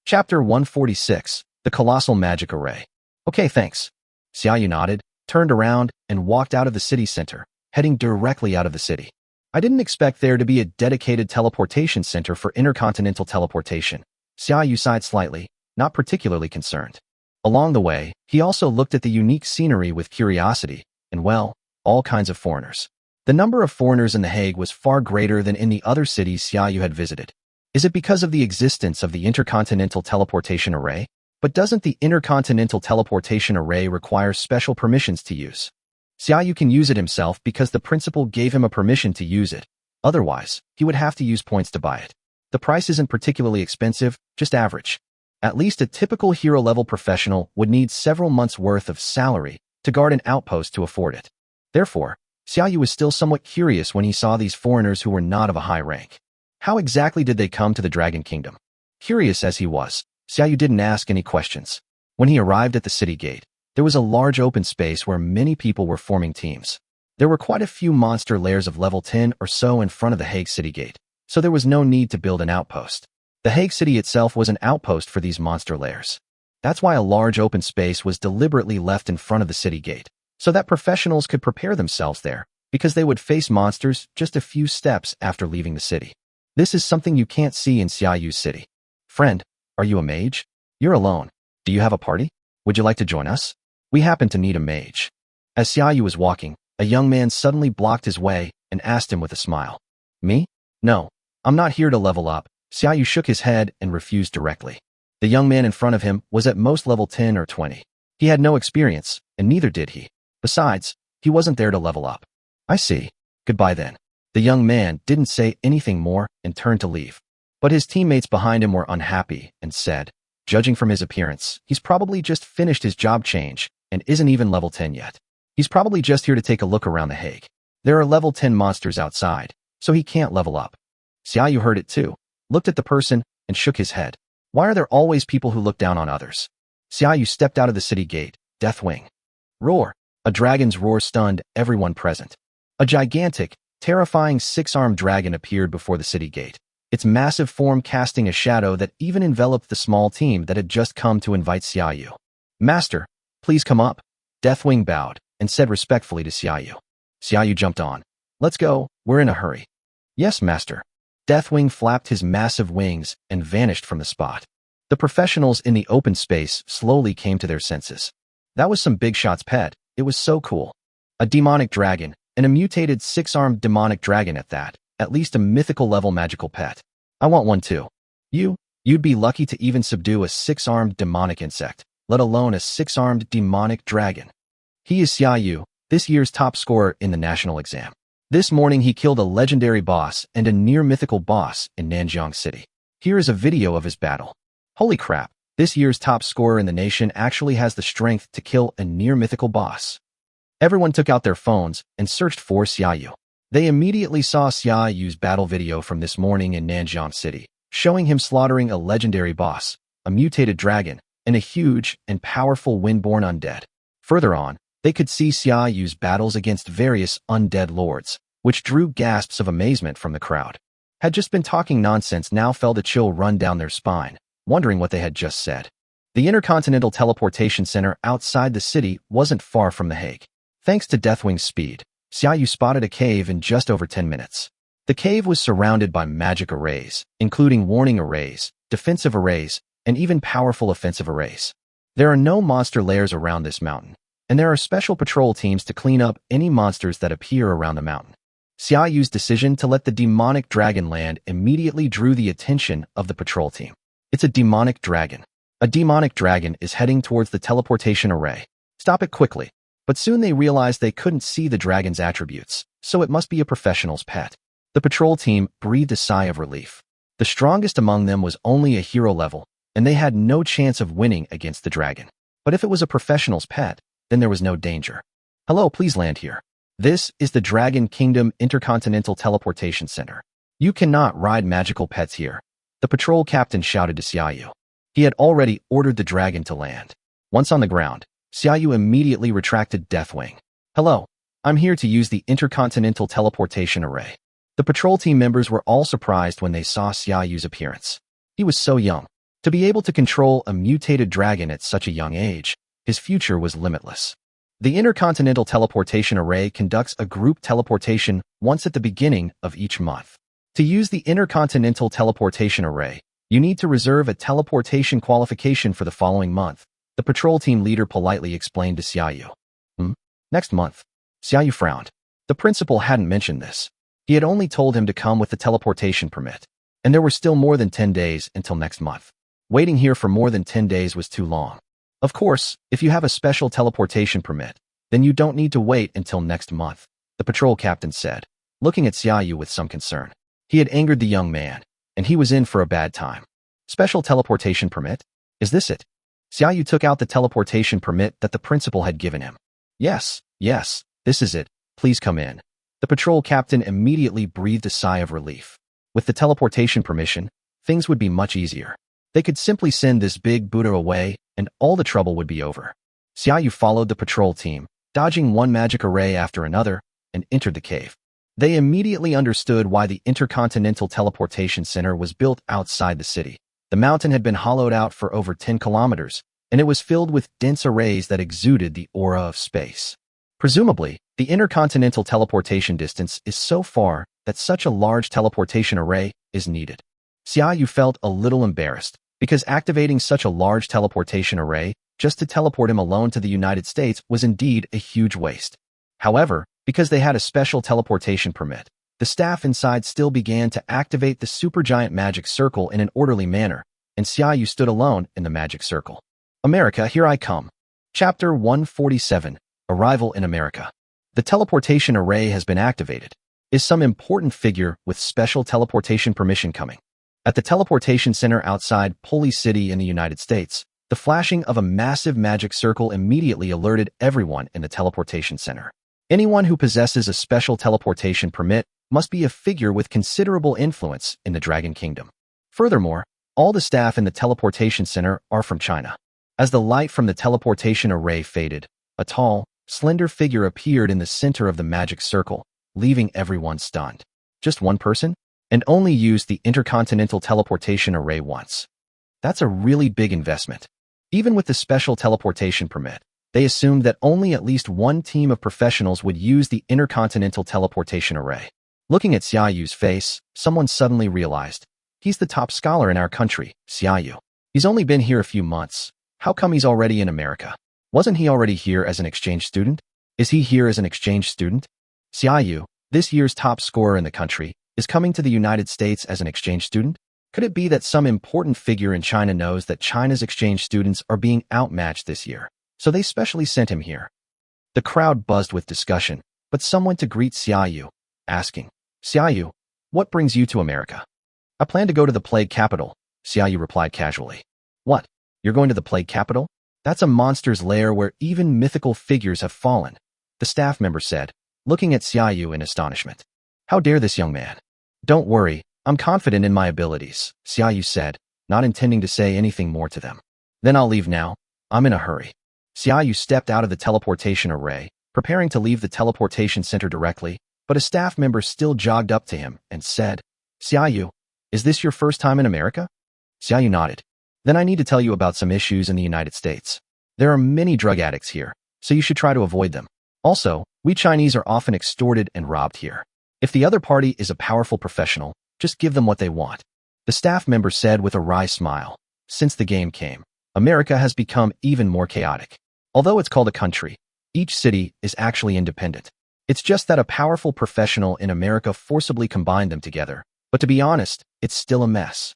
Chapter 146, The Colossal Magic Array. Okay, thanks. Xiaoyu nodded, turned around, and walked out of the city center, heading directly out of the city. I didn't expect there to be a dedicated teleportation center for intercontinental teleportation. Xiaoyu sighed slightly, not particularly concerned. Along the way, he also looked at the unique scenery with curiosity, and well, all kinds of foreigners. The number of foreigners in The Hague was far greater than in the other cities Xiaoyu had visited. Is it because of the existence of the Intercontinental Teleportation Array? But doesn't the Intercontinental Teleportation Array require special permissions to use? Xiaoyu can use it himself because the principal gave him a permission to use it. Otherwise, he would have to use points to buy it. The price isn't particularly expensive, just average. At least a typical hero-level professional would need several months' worth of salary to guard an outpost to afford it. Therefore, Xiaoyu was still somewhat curious when he saw these foreigners who were not of a high rank. How exactly did they come to the Dragon Kingdom? Curious as he was, Xiaoyu didn't ask any questions. When he arrived at the city gate, there was a large open space where many people were forming teams. There were quite a few monster lairs of level 10 or so in front of the Hague city gate, so there was no need to build an outpost. The Hague city itself was an outpost for these monster lairs. That's why a large open space was deliberately left in front of the city gate, so that professionals could prepare themselves there, because they would face monsters just a few steps after leaving the city. This is something you can't see in Xiaoyu's city. Friend, are you a mage? You're alone. Do you have a party? Would you like to join us? We happen to need a mage. As Xiaoyu was walking, a young man suddenly blocked his way and asked him with a smile. Me? No, I'm not here to level up. Xiaoyu shook his head and refused directly. The young man in front of him was at most level 10 or 20. He had no experience, and neither did he. Besides, he wasn't there to level up. I see. Goodbye then. The young man didn't say anything more and turned to leave. But his teammates behind him were unhappy and said, judging from his appearance, he's probably just finished his job change and isn't even level 10 yet. He's probably just here to take a look around The Hague. There are level 10 monsters outside, so he can't level up. Xiaoyu heard it too, looked at the person, and shook his head. Why are there always people who look down on others? Xiaoyu stepped out of the city gate. Deathwing. Roar. A dragon's roar stunned everyone present. A gigantic, terrifying six-armed dragon appeared before the city gate, its massive form casting a shadow that even enveloped the small team that had just come to invite Xiaoyu. Master, please come up. Deathwing bowed and said respectfully to Xiaoyu. Xiaoyu jumped on. Let's go, we're in a hurry. Yes, master. Deathwing flapped his massive wings and vanished from the spot. The professionals in the open space slowly came to their senses. That was some big shot's pet. It was so cool. A demonic dragon, and a mutated six-armed demonic dragon at least a mythical level magical pet. I want one too. You'd be lucky to even subdue a six-armed demonic insect, let alone a six-armed demonic dragon. He is Xiaoyu, this year's top scorer in the national exam. This morning he killed a legendary boss and a near-mythical boss in Nanjiang City. Here is a video of his battle. Holy crap, this year's top scorer in the nation actually has the strength to kill a near-mythical boss. Everyone took out their phones and searched for Xiaoyu. They immediately saw Xiaoyu's battle video from this morning in Nanjiang City, showing him slaughtering a legendary boss, a mutated dragon, and a huge and powerful wind-born undead. Further on, they could see Xiaoyu's battles against various undead lords, which drew gasps of amazement from the crowd. Had just been talking nonsense now felt a chill run down their spine, wondering what they had just said. The Intercontinental Teleportation Center outside the city wasn't far from The Hague. Thanks to Deathwing's speed, Xiaoyu spotted a cave in just over 10 minutes. The cave was surrounded by magic arrays, including warning arrays, defensive arrays, and even powerful offensive arrays. There are no monster lairs around this mountain, and there are special patrol teams to clean up any monsters that appear around the mountain. Xiaoyu's decision to let the demonic dragon land immediately drew the attention of the patrol team. It's a demonic dragon. A demonic dragon is heading towards the teleportation array. Stop it quickly. But soon they realized they couldn't see the dragon's attributes, so it must be a professional's pet. The patrol team breathed a sigh of relief. The strongest among them was only a hero level, and they had no chance of winning against the dragon. But if it was a professional's pet, then there was no danger. Hello, please land here. This is the Dragon Kingdom Intercontinental Teleportation Center. You cannot ride magical pets here. The patrol captain shouted to Xiaoyu. He had already ordered the dragon to land. Once on the ground, Xiaoyu immediately retracted Deathwing. Hello, I'm here to use the Intercontinental Teleportation Array. The patrol team members were all surprised when they saw Xiaoyu's appearance. He was so young. To be able to control a mutated dragon at such a young age, his future was limitless. The Intercontinental Teleportation Array conducts a group teleportation once at the beginning of each month. To use the Intercontinental Teleportation Array, you need to reserve a teleportation qualification for the following month, the patrol team leader politely explained to Xiaoyu. Next month. Xiaoyu frowned. The principal hadn't mentioned this. He had only told him to come with the teleportation permit, and there were still more than 10 days until next month. Waiting here for more than 10 days was too long. Of course, if you have a special teleportation permit, then you don't need to wait until next month, the patrol captain said, looking at Xiaoyu with some concern. He had angered the young man, and he was in for a bad time. Special teleportation permit? Is this it? Xiaoyu took out the teleportation permit that the principal had given him. Yes, this is it. Please come in. The patrol captain immediately breathed a sigh of relief. With the teleportation permission, things would be much easier. They could simply send this big Buddha away, and all the trouble would be over. Xiaoyu followed the patrol team, dodging one magic array after another, and entered the cave. They immediately understood why the Intercontinental Teleportation Center was built outside the city. The mountain had been hollowed out for over 10 kilometers, and it was filled with dense arrays that exuded the aura of space. Presumably, the intercontinental teleportation distance is so far that such a large teleportation array is needed. Xiaoyu felt a little embarrassed, because activating such a large teleportation array just to teleport him alone to the United States was indeed a huge waste. However, because they had a special teleportation permit, the staff inside still began to activate the supergiant magic circle in an orderly manner, and Xiaoyu stood alone in the magic circle. America, here I come. Chapter 147, Arrival in America. The teleportation array has been activated. Is some important figure with special teleportation permission coming? At the teleportation center outside Poli City in the United States, the flashing of a massive magic circle immediately alerted everyone in the teleportation center. Anyone who possesses a special teleportation permit must be a figure with considerable influence in the Dragon Kingdom. Furthermore, all the staff in the teleportation center are from China. As the light from the teleportation array faded, a tall, slender figure appeared in the center of the magic circle, leaving everyone stunned. Just one person? And only used the intercontinental teleportation array once. That's a really big investment. Even with the special teleportation permit, they assumed that only at least one team of professionals would use the intercontinental teleportation array. Looking at Xiaoyu's face, someone suddenly realized, he's the top scholar in our country, Xiaoyu. He's only been here a few months. How come he's already in America? Wasn't he already here as an exchange student? Is he here as an exchange student? Xiaoyu, this year's top scorer in the country, is coming to the United States as an exchange student? Could it be that some important figure in China knows that China's exchange students are being outmatched this year, so they specially sent him here? The crowd buzzed with discussion, but some went to greet Xiaoyu, asking, Xiaoyu, what brings you to America? I plan to go to the plague capital, Xiaoyu replied casually. What? You're going to the plague capital? That's a monster's lair where even mythical figures have fallen, the staff member said, looking at Xiaoyu in astonishment. How dare this young man? Don't worry, I'm confident in my abilities, Xiaoyu said, not intending to say anything more to them. Then I'll leave now. I'm in a hurry. Xiaoyu stepped out of the teleportation array, preparing to leave the teleportation center directly, but a staff member still jogged up to him and said, Xiaoyu, is this your first time in America? Xiaoyu nodded. Then I need to tell you about some issues in the United States. There are many drug addicts here, so you should try to avoid them. Also, we Chinese are often extorted and robbed here. If the other party is a powerful professional, just give them what they want. The staff member said with a wry smile. Since the game came, America has become even more chaotic. Although it's called a country, each city is actually independent. It's just that a powerful professional in America forcibly combined them together. But to be honest, it's still a mess.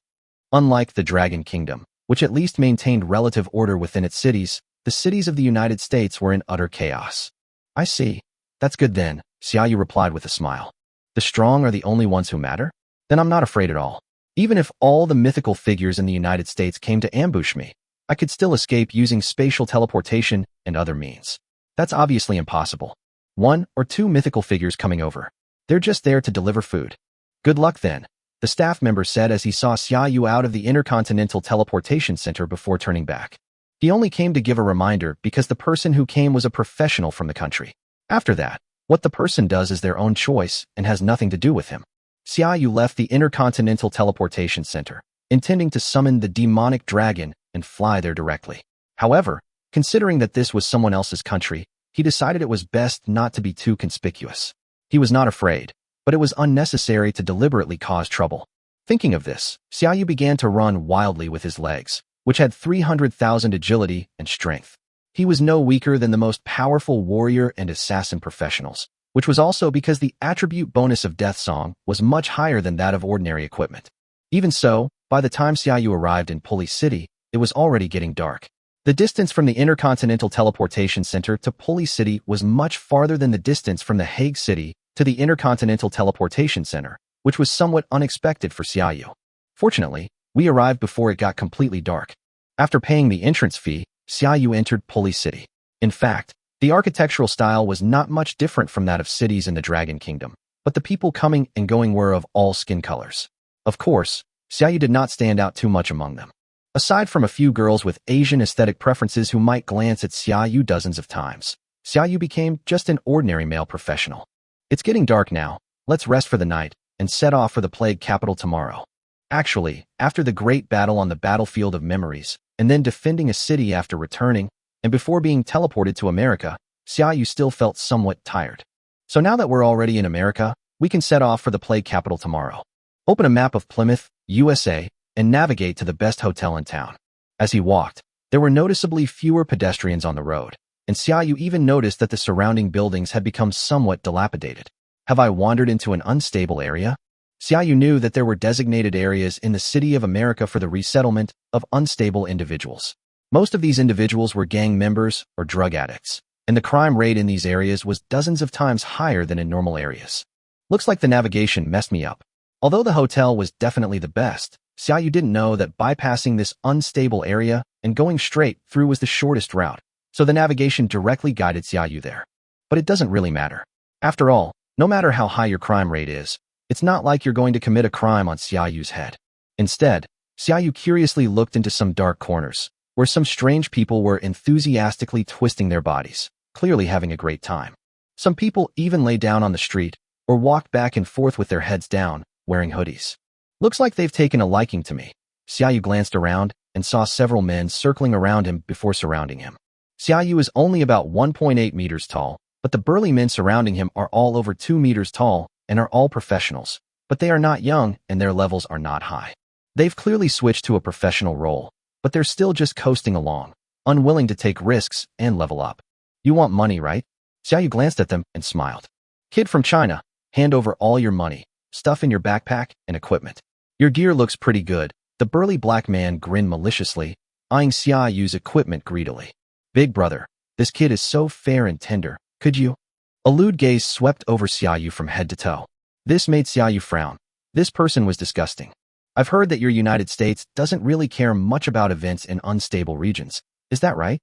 Unlike the Dragon Kingdom, which at least maintained relative order within its cities, the cities of the United States were in utter chaos. I see. That's good then, Xiaoyu replied with a smile. The strong are the only ones who matter? Then I'm not afraid at all. Even if all the mythical figures in the United States came to ambush me, I could still escape using spatial teleportation and other means. That's obviously impossible. One or two mythical figures coming over. They're just there to deliver food. Good luck then, the staff member said as he saw Xiaoyu out of the Intercontinental Teleportation Center before turning back. He only came to give a reminder because the person who came was a professional from the country. After that, what the person does is their own choice and has nothing to do with him. Xiaoyu left the Intercontinental Teleportation Center, intending to summon the demonic dragon and fly there directly. However, considering that this was someone else's country, he decided it was best not to be too conspicuous. He was not afraid, but it was unnecessary to deliberately cause trouble. Thinking of this, Xiaoyu began to run wildly with his legs, which had 300,000 agility and strength. He was no weaker than the most powerful warrior and assassin professionals, which was also because the attribute bonus of Death Song was much higher than that of ordinary equipment. Even so, by the time Xiaoyu arrived in Pulley City, it was already getting dark. The distance from the Intercontinental Teleportation Center to Pulley City was much farther than the distance from the Hague City to the Intercontinental Teleportation Center, which was somewhat unexpected for Xiaoyu. Fortunately, we arrived before it got completely dark. After paying the entrance fee, Xiaoyu entered Pulley City. In fact, the architectural style was not much different from that of cities in the Dragon Kingdom, but the people coming and going were of all skin colors. Of course, Xiaoyu did not stand out too much among them. Aside from a few girls with Asian aesthetic preferences who might glance at Xiaoyu dozens of times, Xiaoyu became just an ordinary male professional. It's getting dark now, let's rest for the night, and set off for the plague capital tomorrow. Actually, after the great battle on the battlefield of memories, and then defending a city after returning, and before being teleported to America, Xiaoyu still felt somewhat tired. So now that we're already in America, we can set off for the plague capital tomorrow. Open a map of Plymouth, USA, and navigate to the best hotel in town. As he walked, there were noticeably fewer pedestrians on the road, and Xiaoyu even noticed that the surrounding buildings had become somewhat dilapidated. Have I wandered into an unstable area? Xiaoyu knew that there were designated areas in the City of America for the resettlement of unstable individuals. Most of these individuals were gang members or drug addicts, and the crime rate in these areas was dozens of times higher than in normal areas. Looks like the navigation messed me up. Although the hotel was definitely the best, Xiaoyu didn't know that bypassing this unstable area and going straight through was the shortest route, so the navigation directly guided Xiaoyu there. But it doesn't really matter. After all, No matter how high your crime rate is, it's not like you're going to commit a crime on Xiaoyu's head. Instead, Xiaoyu curiously looked into some dark corners, where some strange people were enthusiastically twisting their bodies, clearly having a great time. Some people even lay down on the street, or walked back and forth with their heads down, wearing hoodies. Looks like they've taken a liking to me. Xiaoyu glanced around and saw several men circling around him before surrounding him. Xiaoyu is only about 1.8 meters tall, but the burly men surrounding him are all over 2 meters tall and are all professionals, but they are not young and their levels are not high. They've clearly switched to a professional role, but they're still just coasting along, unwilling to take risks and level up. You want money, right? Xiaoyu glanced at them and smiled. Kid from China, hand over all your money, stuff in your backpack, and equipment. Your gear looks pretty good. The burly black man grinned maliciously, eyeing Xiaoyu's equipment greedily. Big brother, this kid is so fair and tender, could you? A lewd gaze swept over Xiaoyu from head to toe. This made Xiaoyu frown. This person was disgusting. I've heard that your United States doesn't really care much about events in unstable regions. Is that right?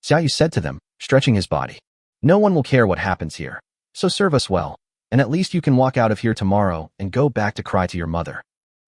Xiaoyu said to them, stretching his body. No one will care what happens here. So serve us well, and at least you can walk out of here tomorrow and go back to cry to your mother.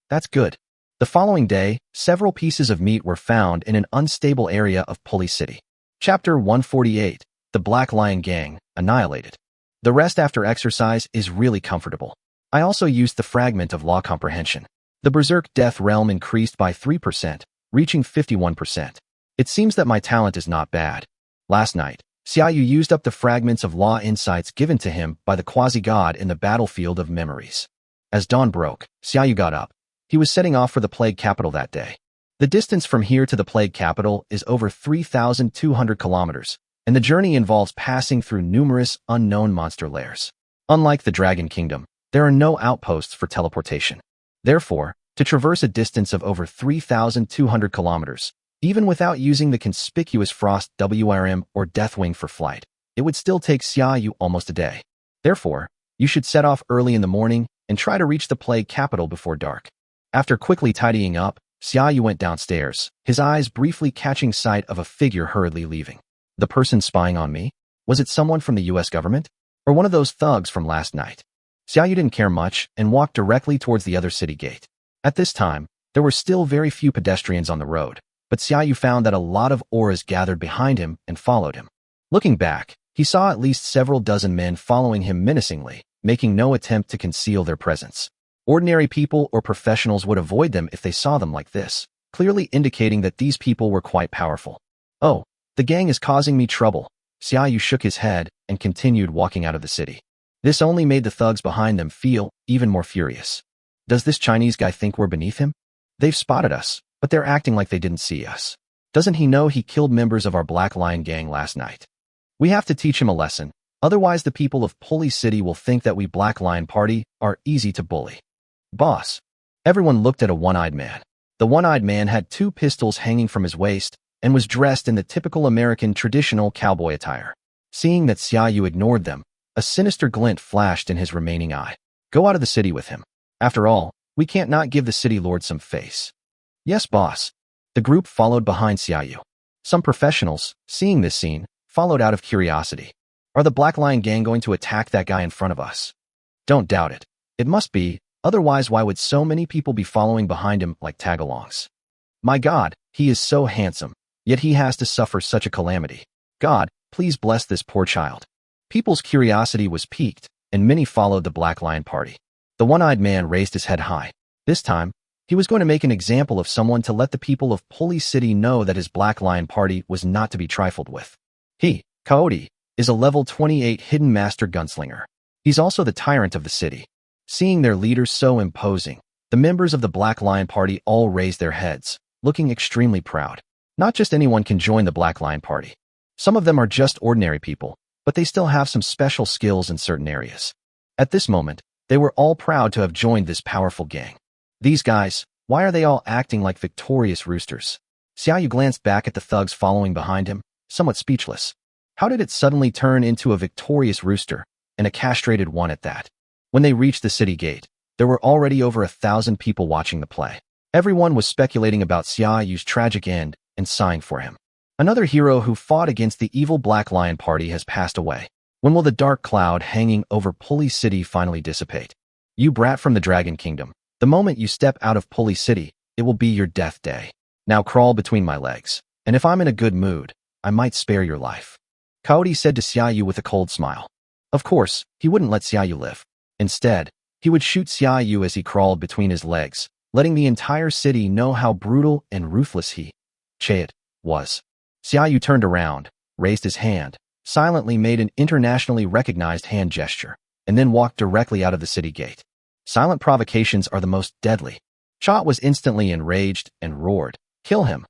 That's good. The following day, several pieces of meat were found in an unstable area of Pulley City. Chapter 148, The Black Lion Gang, Annihilated. The rest after exercise is really comfortable. I also used the fragment of law comprehension. The Berserk Death Realm increased by 3%, reaching 51%. It seems that my talent is not bad. Last night, Xiaoyu used up the fragments of law insights given to him by the quasi-god in the battlefield of memories. As dawn broke, Xiaoyu got up. He was setting off for the Plague Capital that day. The distance from here to the Plague Capital is over 3,200 kilometers, and the journey involves passing through numerous unknown monster lairs. Unlike the Dragon Kingdom, there are no outposts for teleportation. Therefore, to traverse a distance of over 3,200 kilometers, even without using the conspicuous Frost WRM or Deathwing for flight, it would still take Xiaoyu almost a day. Therefore, you should set off early in the morning and try to reach the Plague Capital before dark. After quickly tidying up, Xiaoyu went downstairs, his eyes briefly catching sight of a figure hurriedly leaving. The person spying on me? Was it someone from the US government? Or one of those thugs from last night? Xiaoyu didn't care much and walked directly towards the other city gate. At this time, there were still very few pedestrians on the road, but Xiaoyu found that a lot of auras gathered behind him and followed him. Looking back, he saw at least several dozen men following him menacingly, making no attempt to conceal their presence. Ordinary people or professionals would avoid them if they saw them like this, clearly indicating that these people were quite powerful. Oh, the gang is causing me trouble. Xiaoyu shook his head and continued walking out of the city. This only made the thugs behind them feel even more furious. Does this Chinese guy think we're beneath him? They've spotted us, but they're acting like they didn't see us. Doesn't he know he killed members of our Black Lion gang last night? We have to teach him a lesson, otherwise the people of Pulley City will think that we Black Lion Party are easy to bully. Boss. Everyone looked at a one-eyed man. The one-eyed man had 2 pistols hanging from his waist and was dressed in the typical American traditional cowboy attire. Seeing that Xiaoyu ignored them, a sinister glint flashed in his remaining eye. Go out of the city with him. After all, we can't not give the city lord some face. Yes, boss. The group followed behind Xiaoyu. Some professionals, seeing this scene, followed out of curiosity. Are the Black Lion gang going to attack that guy in front of us? Don't doubt it. It must be. Otherwise, why would so many people be following behind him like tagalongs? My God, he is so handsome, yet he has to suffer such a calamity. God, please bless this poor child. People's curiosity was piqued, and many followed the Black Lion Party. The one-eyed man raised his head high. This time, he was going to make an example of someone to let the people of Pulley City know that his Black Lion Party was not to be trifled with. He, Coyote, is a level 28 hidden master gunslinger. He's also the tyrant of the city. Seeing their leader so imposing, the members of the Black Lion Party all raised their heads, looking extremely proud. Not just anyone can join the Black Lion Party. Some of them are just ordinary people, but they still have some special skills in certain areas. At this moment, they were all proud to have joined this powerful gang. These guys, why are they all acting like victorious roosters? Xiaoyu glanced back at the thugs following behind him, somewhat speechless. How did it suddenly turn into a victorious rooster, and a castrated one at that? When they reached the city gate, there were already over 1,000 people watching the play. Everyone was speculating about Xiaoyu's tragic end and sighing for him. Another hero who fought against the evil Black Lion Party has passed away. When will the dark cloud hanging over Pulley City finally dissipate? You brat from the Dragon Kingdom, the moment you step out of Pulley City, it will be your death day. Now crawl between my legs, and if I'm in a good mood, I might spare your life. Coyote said to Xiaoyu with a cold smile. Of course, he wouldn't let Xiaoyu live. Instead, he would shoot Xiaoyu as he crawled between his legs, letting the entire city know how brutal and ruthless he, Chayat, was. Xiaoyu turned around, raised his hand, silently made an internationally recognized hand gesture, and then walked directly out of the city gate. Silent provocations are the most deadly. Chot was instantly enraged and roared, "Kill him!"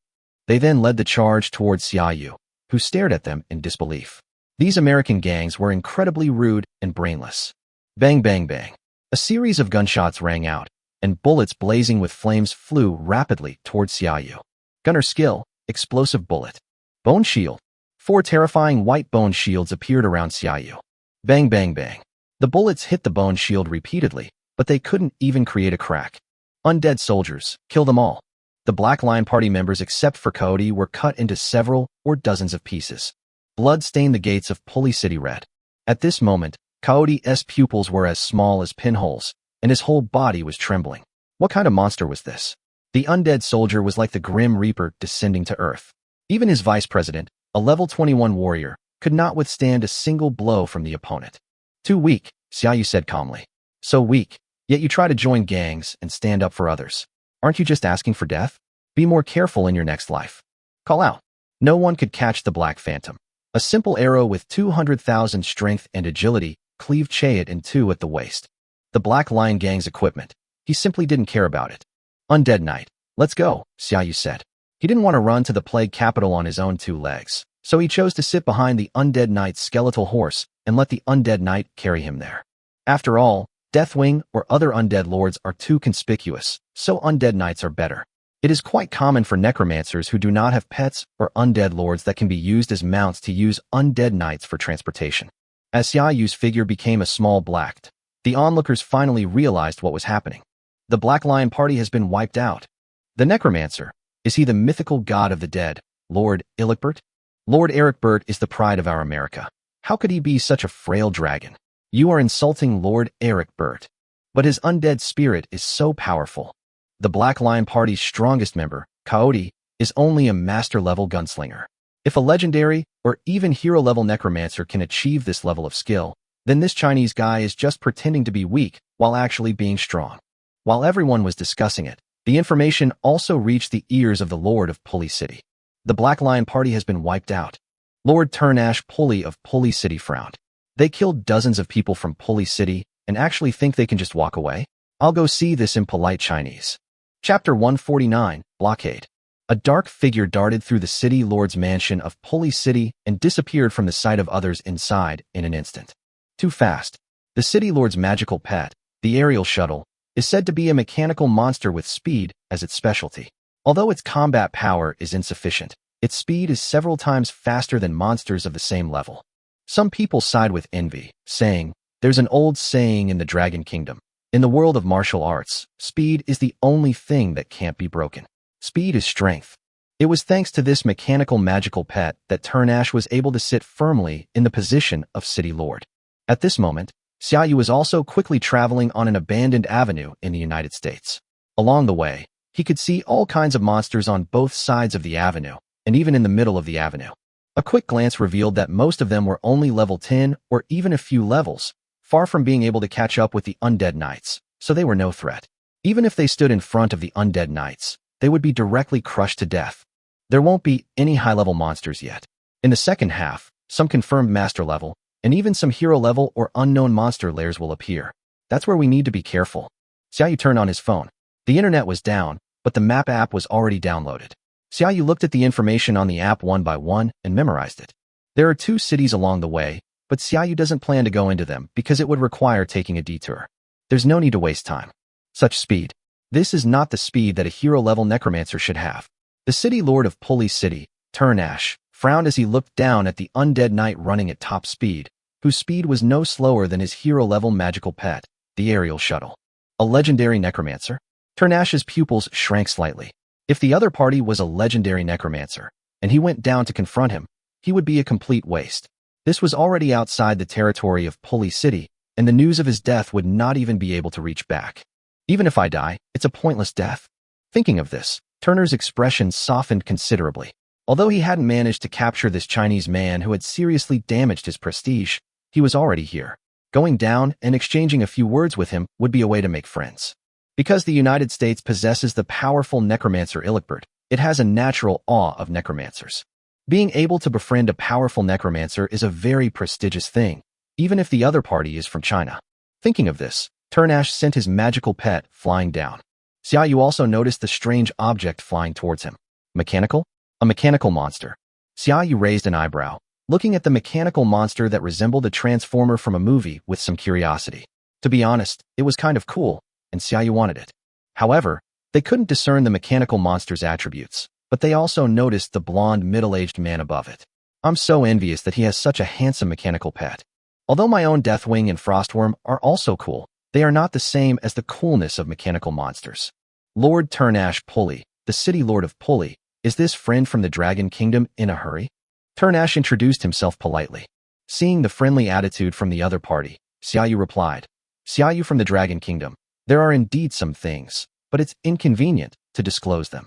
They then led the charge towards Xiaoyu, who stared at them in disbelief. These American gangs were incredibly rude and brainless. Bang, bang, bang. A series of gunshots rang out, and bullets blazing with flames flew rapidly towards Xiaoyu. Gunner skill, explosive bullet. Bone shield. 4 terrifying white bone shields appeared around Xiaoyu. Bang, bang, bang. The bullets hit the bone shield repeatedly, but they couldn't even create a crack. Undead soldiers, kill them all. The Black Lion Party members except for Cody were cut into several or dozens of pieces. Blood stained the gates of Pulley City red. At this moment, Cody's pupils were as small as pinholes, and his whole body was trembling. What kind of monster was this? The undead soldier was like the Grim Reaper descending to Earth. Even his vice president, a level 21 warrior, could not withstand a single blow from the opponent. Too weak, Xiaoyu said calmly. So weak, yet you try to join gangs and stand up for others. Aren't you just asking for death? Be more careful in your next life. Call out. No one could catch the Black Phantom. A simple arrow with 200,000 strength and agility cleaved Chayat in two at the waist. The Black Lion Gang's equipment. He simply didn't care about it. Undead Knight. Let's go, Xiaoyu said. He didn't want to run to the plague capital on his own 2 legs, so he chose to sit behind the Undead Knight's skeletal horse and let the Undead Knight carry him there. After all, Deathwing or other undead lords are too conspicuous, so Undead Knights are better. It is quite common for necromancers who do not have pets or undead lords that can be used as mounts to use Undead Knights for transportation. As Xiaoyu's figure became a small blacked, the onlookers finally realized what was happening. The Black Lion Party has been wiped out. The necromancer, is he the mythical god of the dead, Lord Ericbert? Lord Ericbert is the pride of our America. How could he be such a frail dragon? You are insulting Lord Ericbert. But his undead spirit is so powerful. The Black Lion Party's strongest member, Coyote, is only a master-level gunslinger. If a legendary or even hero-level necromancer can achieve this level of skill, then this Chinese guy is just pretending to be weak while actually being strong. While everyone was discussing it, the information also reached the ears of the Lord of Pulley City. The Black Lion Party has been wiped out. Lord Turnash Pulley of Pulley City frowned. They killed dozens of people from Pulley City and actually think they can just walk away? I'll go see this in polite Chinese. Chapter 149, Blockade. A dark figure darted through the city lord's mansion of Pulley City and disappeared from the sight of others inside in an instant. Too fast. The city lord's magical pet, the aerial shuttle, is said to be a mechanical monster with speed as its specialty. Although its combat power is insufficient, its speed is several times faster than monsters of the same level. Some people side with envy, saying, there's an old saying in the Dragon Kingdom. In the world of martial arts, speed is the only thing that can't be broken. Speed is strength. It was thanks to this mechanical magical pet that Turnash was able to sit firmly in the position of City Lord. At this moment, Xiaoyu was also quickly traveling on an abandoned avenue in the United States. Along the way, he could see all kinds of monsters on both sides of the avenue, and even in the middle of the avenue. A quick glance revealed that most of them were only level 10 or even a few levels, far from being able to catch up with the Undead Knights, so they were no threat. Even if they stood in front of the Undead Knights, they would be directly crushed to death. There won't be any high-level monsters yet. In the second half, some confirmed master level, and even some hero level or unknown monster layers will appear. That's where we need to be careful. Xiaoyu turned on his phone. The internet was down, but the map app was already downloaded. Xiaoyu looked at the information on the app one by one and memorized it. There are 2 cities along the way, but Xiaoyu doesn't plan to go into them because it would require taking a detour. There's no need to waste time. Such speed. This is not the speed that a hero-level necromancer should have. The city lord of Pulley City, Turnash, frowned as he looked down at the undead knight running at top speed, whose speed was no slower than his hero-level magical pet, the aerial shuttle. A legendary necromancer? Turnash's pupils shrank slightly. If the other party was a legendary necromancer, and he went down to confront him, he would be a complete waste. This was already outside the territory of Pulley City, and the news of his death would not even be able to reach back. Even if I die, it's a pointless death. Thinking of this, Turner's expression softened considerably. Although he hadn't managed to capture this Chinese man who had seriously damaged his prestige, he was already here. Going down and exchanging a few words with him would be a way to make friends. Because the United States possesses the powerful necromancer Illichbert, it has a natural awe of necromancers. Being able to befriend a powerful necromancer is a very prestigious thing, even if the other party is from China. Thinking of this, Turnash sent his magical pet flying down. Xiaoyu also noticed the strange object flying towards him. Mechanical? A mechanical monster. Xiaoyu raised an eyebrow, looking at the mechanical monster that resembled a transformer from a movie with some curiosity. To be honest, it was kind of cool, and Xiaoyu wanted it. However, they couldn't discern the mechanical monster's attributes, but they also noticed the blonde middle-aged man above it. I'm so envious that he has such a handsome mechanical pet. Although my own Deathwing and Frostworm are also cool, they are not the same as the coolness of mechanical monsters. Lord Turnash Pulley, the city lord of Pulley, is this friend from the Dragon Kingdom in a hurry? Turnash introduced himself politely. Seeing the friendly attitude from the other party, Xiaoyu replied, Xiaoyu from the Dragon Kingdom, there are indeed some things, but it's inconvenient to disclose them.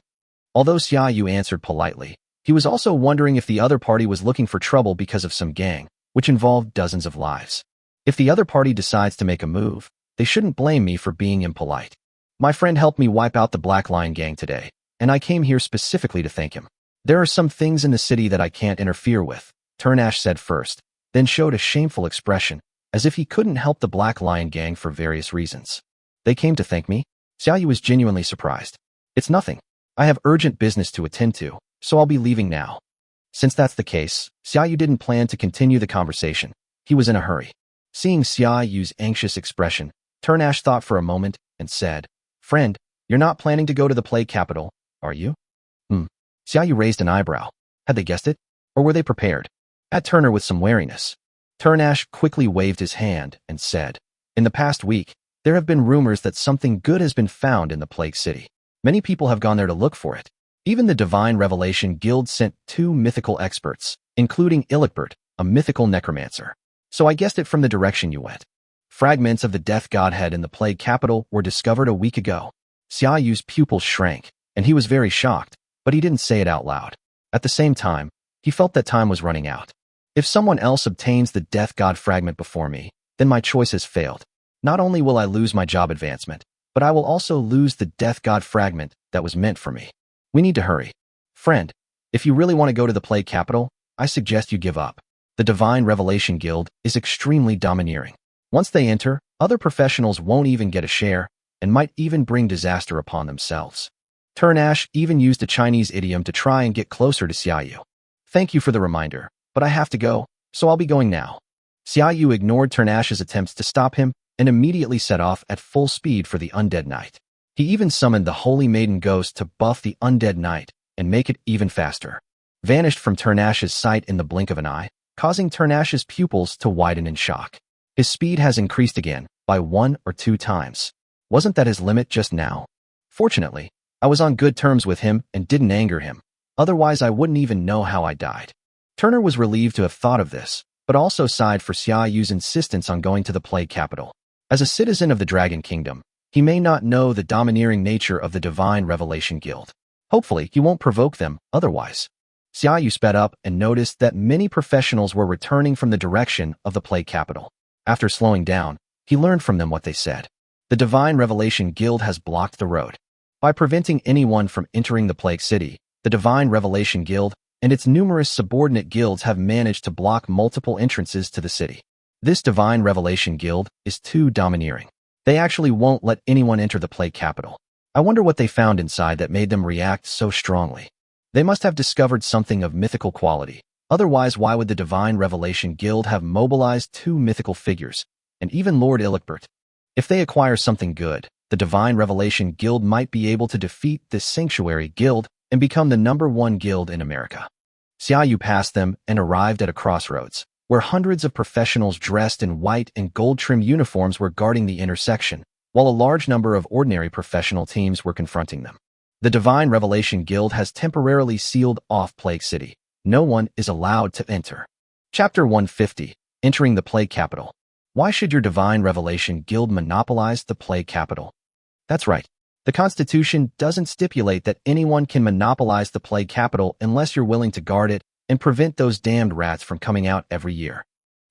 Although Xiaoyu answered politely, he was also wondering if the other party was looking for trouble because of some gang, which involved dozens of lives. If the other party decides to make a move, they shouldn't blame me for being impolite. My friend helped me wipe out the Black Lion gang today, and I came here specifically to thank him. There are some things in the city that I can't interfere with, Turnash said first, then showed a shameful expression, as if he couldn't help the Black Lion gang for various reasons. They came to thank me? Xiaoyu was genuinely surprised. It's nothing. I have urgent business to attend to, so I'll be leaving now. Since that's the case, Xiaoyu didn't plan to continue the conversation. He was in a hurry. Seeing Xiaoyu's anxious expression, Turnash thought for a moment and said, Friend, you're not planning to go to the plague capital, are you? Xiaoyu raised an eyebrow. Had they guessed it? Or were they prepared? At Turner with some wariness. Turnash quickly waved his hand and said, In the past week, there have been rumors that something good has been found in the Plague City. Many people have gone there to look for it. Even the Divine Revelation Guild sent 2 mythical experts, including Illichbert, a mythical necromancer. So I guessed it from the direction you went. Fragments of the Death Godhead in the Plague Capital were discovered a week ago. Xiaoyu's pupils shrank, and he was very shocked, but he didn't say it out loud. At the same time, he felt that time was running out. If someone else obtains the Death God fragment before me, then my choice has failed. Not only will I lose my job advancement, but I will also lose the Death God fragment that was meant for me. We need to hurry. Friend, if you really want to go to the Plague Capital, I suggest you give up. The Divine Revelation Guild is extremely domineering. Once they enter, other professionals won't even get a share, and might even bring disaster upon themselves. Turnash even used a Chinese idiom to try and get closer to Xiaoyu. Thank you for the reminder, but I have to go, so I'll be going now. Xiaoyu ignored Turnash's attempts to stop him and immediately set off at full speed for the Undead Knight. He even summoned the Holy Maiden Ghost to buff the Undead Knight and make it even faster. Vanished from Turnash's sight in the blink of an eye, causing Turnash's pupils to widen in shock. His speed has increased again, by 1 or 2 times. Wasn't that his limit just now? Fortunately, I was on good terms with him and didn't anger him. Otherwise, I wouldn't even know how I died. Turner was relieved to have thought of this, but also sighed for Xiaoyu's insistence on going to the Plague Capital. As a citizen of the Dragon Kingdom, he may not know the domineering nature of the Divine Revelation Guild. Hopefully, he won't provoke them otherwise. Xiaoyu sped up and noticed that many professionals were returning from the direction of the Plague Capital. After slowing down, he learned from them what they said. The Divine Revelation Guild has blocked the road. By preventing anyone from entering the Plague City, the Divine Revelation Guild and its numerous subordinate guilds have managed to block multiple entrances to the city. This Divine Revelation Guild is too domineering. They actually won't let anyone enter the Plague Capital. I wonder what they found inside that made them react so strongly. They must have discovered something of mythical quality. Otherwise, why would the Divine Revelation Guild have mobilized 2 mythical figures, and even Lord Illichbert? If they acquire something good, the Divine Revelation Guild might be able to defeat this Sanctuary Guild and become the #1 guild in America. Xiaoyu passed them and arrived at a crossroads, where hundreds of professionals dressed in white and gold-trimmed uniforms were guarding the intersection, while a large number of ordinary professional teams were confronting them. The Divine Revelation Guild has temporarily sealed off Plague City. No one is allowed to enter. Chapter 150, Entering the Plague Capital. Why should your Divine Revelation Guild monopolize the Plague Capital? That's right. The Constitution doesn't stipulate that anyone can monopolize the Plague Capital unless you're willing to guard it and prevent those damned rats from coming out every year.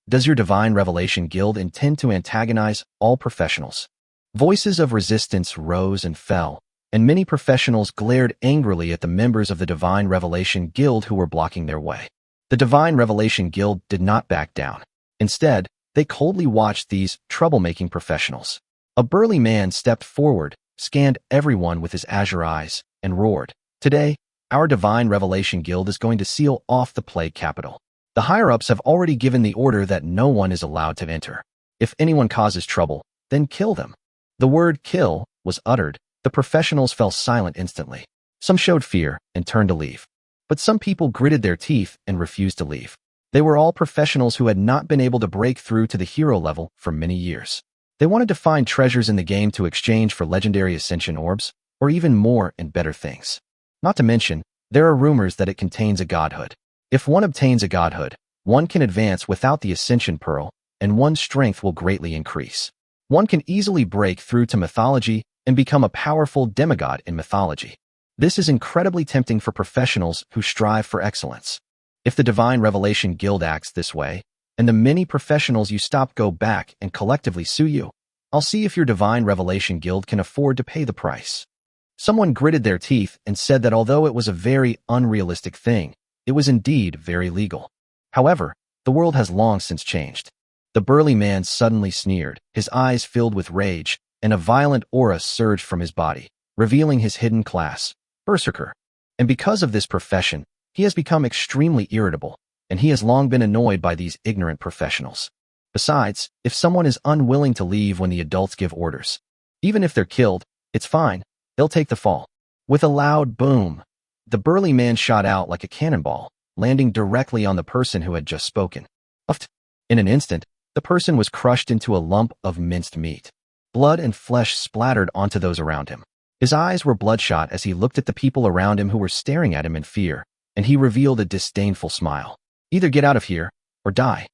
Does your Divine Revelation Guild intend to antagonize all professionals? Voices of resistance rose and fell, and many professionals glared angrily at the members of the Divine Revelation Guild who were blocking their way. The Divine Revelation Guild did not back down. Instead, they coldly watched these troublemaking professionals. A burly man stepped forward, scanned everyone with his azure eyes, and roared, "Today, our Divine Revelation Guild is going to seal off the Plague Capital. The higher-ups have already given the order that no one is allowed to enter. If anyone causes trouble, then kill them." The word kill was uttered. The professionals fell silent instantly. Some showed fear and turned to leave. But some people gritted their teeth and refused to leave. They were all professionals who had not been able to break through to the hero level for many years. They wanted to find treasures in the game to exchange for legendary ascension orbs, or even more and better things. Not to mention, there are rumors that it contains a godhood. If one obtains a godhood, one can advance without the ascension pearl, and one's strength will greatly increase. One can easily break through to mythology and become a powerful demigod in mythology. This is incredibly tempting for professionals who strive for excellence. If the Divine Revelation Guild acts this way, and the many professionals you stop go back and collectively sue you, I'll see if your Divine Revelation Guild can afford to pay the price. Someone gritted their teeth and said that although it was a very unrealistic thing, it was indeed very legal. However, the world has long since changed. The burly man suddenly sneered, his eyes filled with rage, and a violent aura surged from his body, revealing his hidden class, Berserker. And because of this profession, he has become extremely irritable, and he has long been annoyed by these ignorant professionals. Besides, if someone is unwilling to leave when the adults give orders, even if they're killed, it's fine, they'll take the fall. With a loud boom, the burly man shot out like a cannonball, landing directly on the person who had just spoken. In an instant, the person was crushed into a lump of minced meat. Blood and flesh splattered onto those around him. His eyes were bloodshot as he looked at the people around him who were staring at him in fear, and he revealed a disdainful smile. "Either get out of here, or die."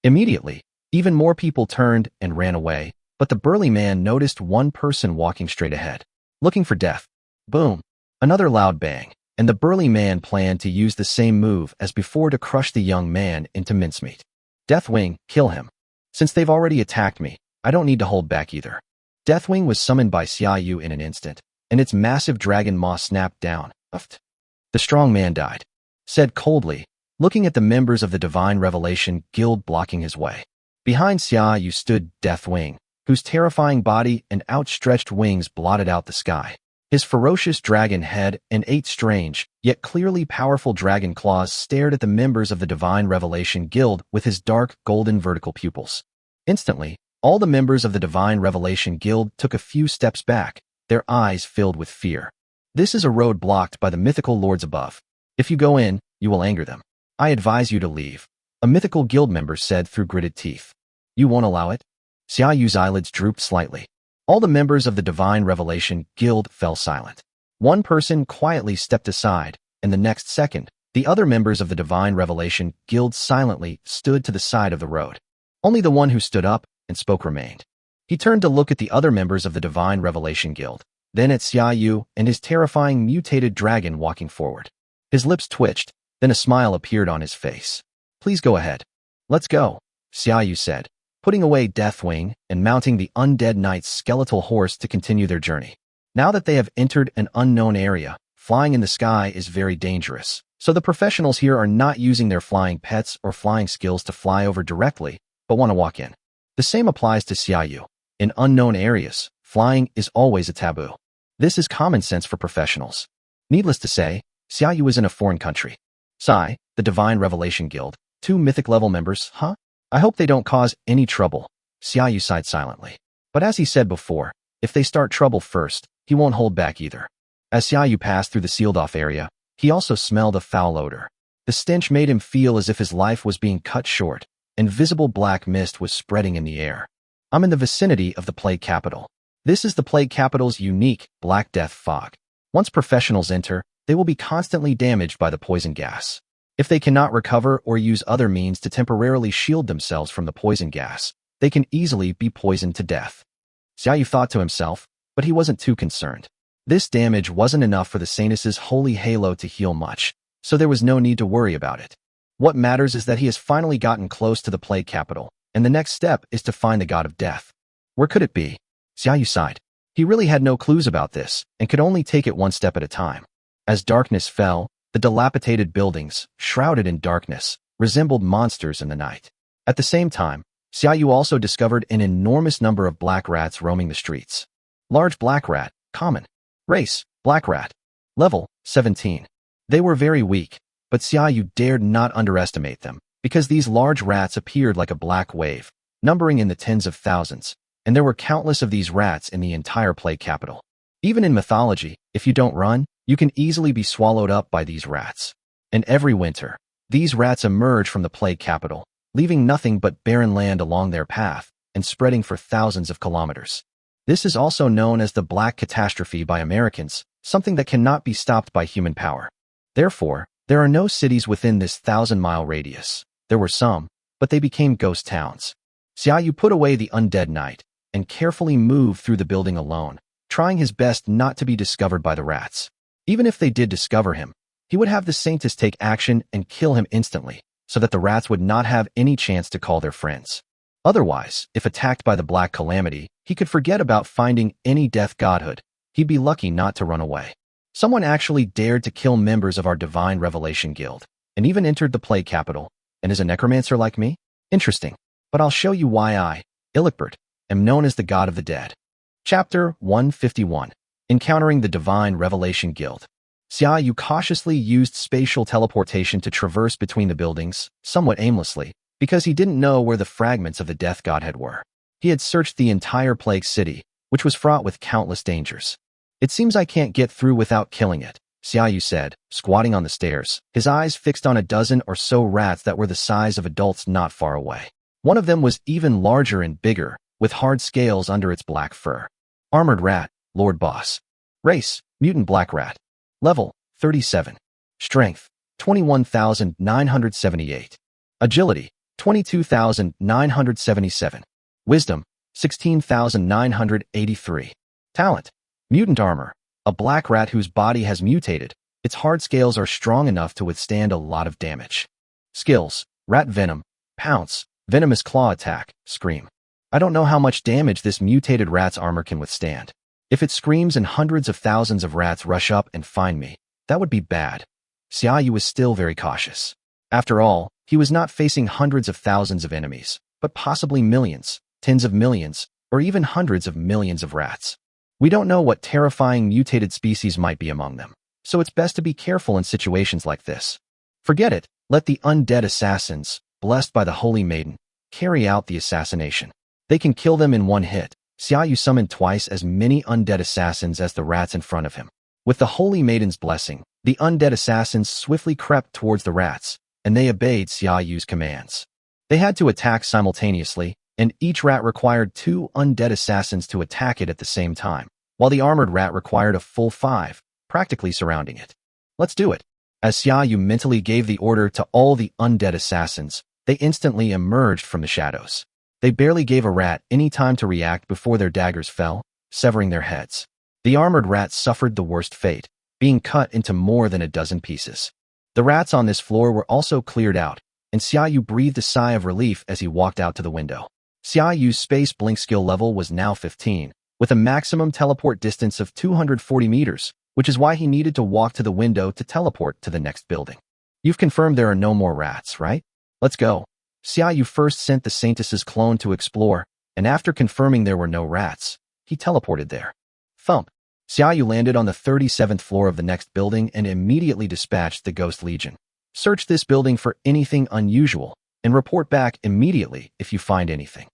Immediately, even more people turned and ran away, but the burly man noticed one person walking straight ahead, looking for death. Boom! Another loud bang, and the burly man planned to use the same move as before to crush the young man into mincemeat. "Deathwing, kill him. Since they've already attacked me, I don't need to hold back either." Deathwing was summoned by Xiaoyu in an instant, and its massive dragon maw snapped down. The strong man died, said coldly, looking at the members of the Divine Revelation Guild blocking his way. Behind Xiaoyu stood Deathwing, whose terrifying body and outstretched wings blotted out the sky. His ferocious dragon head and 8 strange, yet clearly powerful dragon claws stared at the members of the Divine Revelation Guild with his dark, golden vertical pupils. Instantly, all the members of the Divine Revelation Guild took a few steps back, their eyes filled with fear. This is a road blocked by the mythical lords above. If you go in, you will anger them. I advise you to leave, a mythical guild member said through gritted teeth. You won't allow it? Xiaoyu's eyelids drooped slightly. All the members of the Divine Revelation Guild fell silent. One person quietly stepped aside, and the next second, the other members of the Divine Revelation Guild silently stood to the side of the road. Only the one who stood up and spoke remained. He turned to look at the other members of the Divine Revelation Guild, then at Xiaoyu and his terrifying mutated dragon walking forward. His lips twitched, then a smile appeared on his face. Please go ahead. Let's go, Xiaoyu said, putting away Deathwing and mounting the undead knight's skeletal horse to continue their journey. Now that they have entered an unknown area, flying in the sky is very dangerous, so the professionals here are not using their flying pets or flying skills to fly over directly, but want to walk in. The same applies to Xiaoyu. In unknown areas, flying is always a taboo. This is common sense for professionals. Needless to say, Xiaoyu is in a foreign country. Sai, the Divine Revelation Guild, 2 mythic level members, I hope they don't cause any trouble. Xiaoyu sighed silently. But as he said before, if they start trouble first, he won't hold back either. As Xiaoyu passed through the sealed-off area, he also smelled a foul odor. The stench made him feel as if his life was being cut short, and visible black mist was spreading in the air. I'm in the vicinity of the Plague Capital. This is the Plague Capital's unique Black Death fog. Once professionals enter, they will be constantly damaged by the poison gas. If they cannot recover or use other means to temporarily shield themselves from the poison gas, they can easily be poisoned to death. Xiaoyu thought to himself, but he wasn't too concerned. This damage wasn't enough for the Saintess's holy halo to heal much, so there was no need to worry about it. What matters is that he has finally gotten close to the plague capital, and the next step is to find the god of death. Where could it be? Xiaoyu sighed. He really had no clues about this, and could only take it one step at a time. As darkness fell, the dilapidated buildings, shrouded in darkness, resembled monsters in the night. At the same time, Xiaoyu also discovered an enormous number of black rats roaming the streets. Large black rat, common. Race, black rat. Level, 17. They were very weak, but Xiaoyu dared not underestimate them, because these large rats appeared like a black wave, numbering in the tens of thousands, and there were countless of these rats in the entire plague capital. Even in mythology, if you don't run, you can easily be swallowed up by these rats. And every winter, these rats emerge from the plague capital, leaving nothing but barren land along their path and spreading for thousands of kilometers. This is also known as the Black Catastrophe by Americans, something that cannot be stopped by human power. Therefore, there are no cities within this 1,000-mile radius. There were some, but they became ghost towns. Xiaoyu put away the undead knight and carefully moved through the building alone, trying his best not to be discovered by the rats. Even if they did discover him, he would have the Saintess take action and kill him instantly, so that the rats would not have any chance to call their friends. Otherwise, if attacked by the Black Calamity, he could forget about finding any death godhood. He'd be lucky not to run away. Someone actually dared to kill members of our Divine Revelation Guild, and even entered the plague capital, and is a necromancer like me? Interesting. But I'll show you why I, Ilikbert, am known as the God of the Dead. Chapter 151. Encountering the Divine Revelation Guild. Xiaoyu cautiously used spatial teleportation to traverse between the buildings, somewhat aimlessly, because he didn't know where the fragments of the Death Godhead were. He had searched the entire plague city, which was fraught with countless dangers. It seems I can't get through without killing it, Xiaoyu said, squatting on the stairs, his eyes fixed on a dozen or so rats that were the size of adults not far away. One of them was even larger and bigger, with hard scales under its black fur. Armored rat, Lord Boss. Race, mutant black rat. Level, 37. Strength, 21,978. Agility, 22,977. Wisdom, 16,983. Talent, mutant armor. A black rat whose body has mutated. Its hard scales are strong enough to withstand a lot of damage. Skills, rat venom, pounce, venomous claw attack, scream. I don't know how much damage this mutated rat's armor can withstand. If it screams and hundreds of thousands of rats rush up and find me, that would be bad. Xiaoyu was still very cautious. After all, he was not facing hundreds of thousands of enemies, but possibly millions, tens of millions, or even hundreds of millions of rats. We don't know what terrifying mutated species might be among them, so it's best to be careful in situations like this. Forget it, let the undead assassins, blessed by the Holy Maiden, carry out the assassination. They can kill them in one hit. Xiaoyu summoned twice as many undead assassins as the rats in front of him. With the Holy Maiden's blessing, the undead assassins swiftly crept towards the rats, and they obeyed Xiaoyu's commands. They had to attack simultaneously, and each rat required 2 undead assassins to attack it at the same time, while the armored rat required a full 5, practically surrounding it. Let's do it. As Xiaoyu mentally gave the order to all the undead assassins, they instantly emerged from the shadows. They barely gave a rat any time to react before their daggers fell, severing their heads. The armored rat suffered the worst fate, being cut into more than a dozen pieces. The rats on this floor were also cleared out, and Xiaoyu breathed a sigh of relief as he walked out to the window. Xiaoyu's space blink skill level was now 15, with a maximum teleport distance of 240 meters, which is why he needed to walk to the window to teleport to the next building. You've confirmed there are no more rats, right? Let's go. Xiaoyu first sent the Saintess's clone to explore, and after confirming there were no rats, he teleported there. Thump. Xiaoyu landed on the 37th floor of the next building and immediately dispatched the Ghost Legion. Search this building for anything unusual, and report back immediately if you find anything.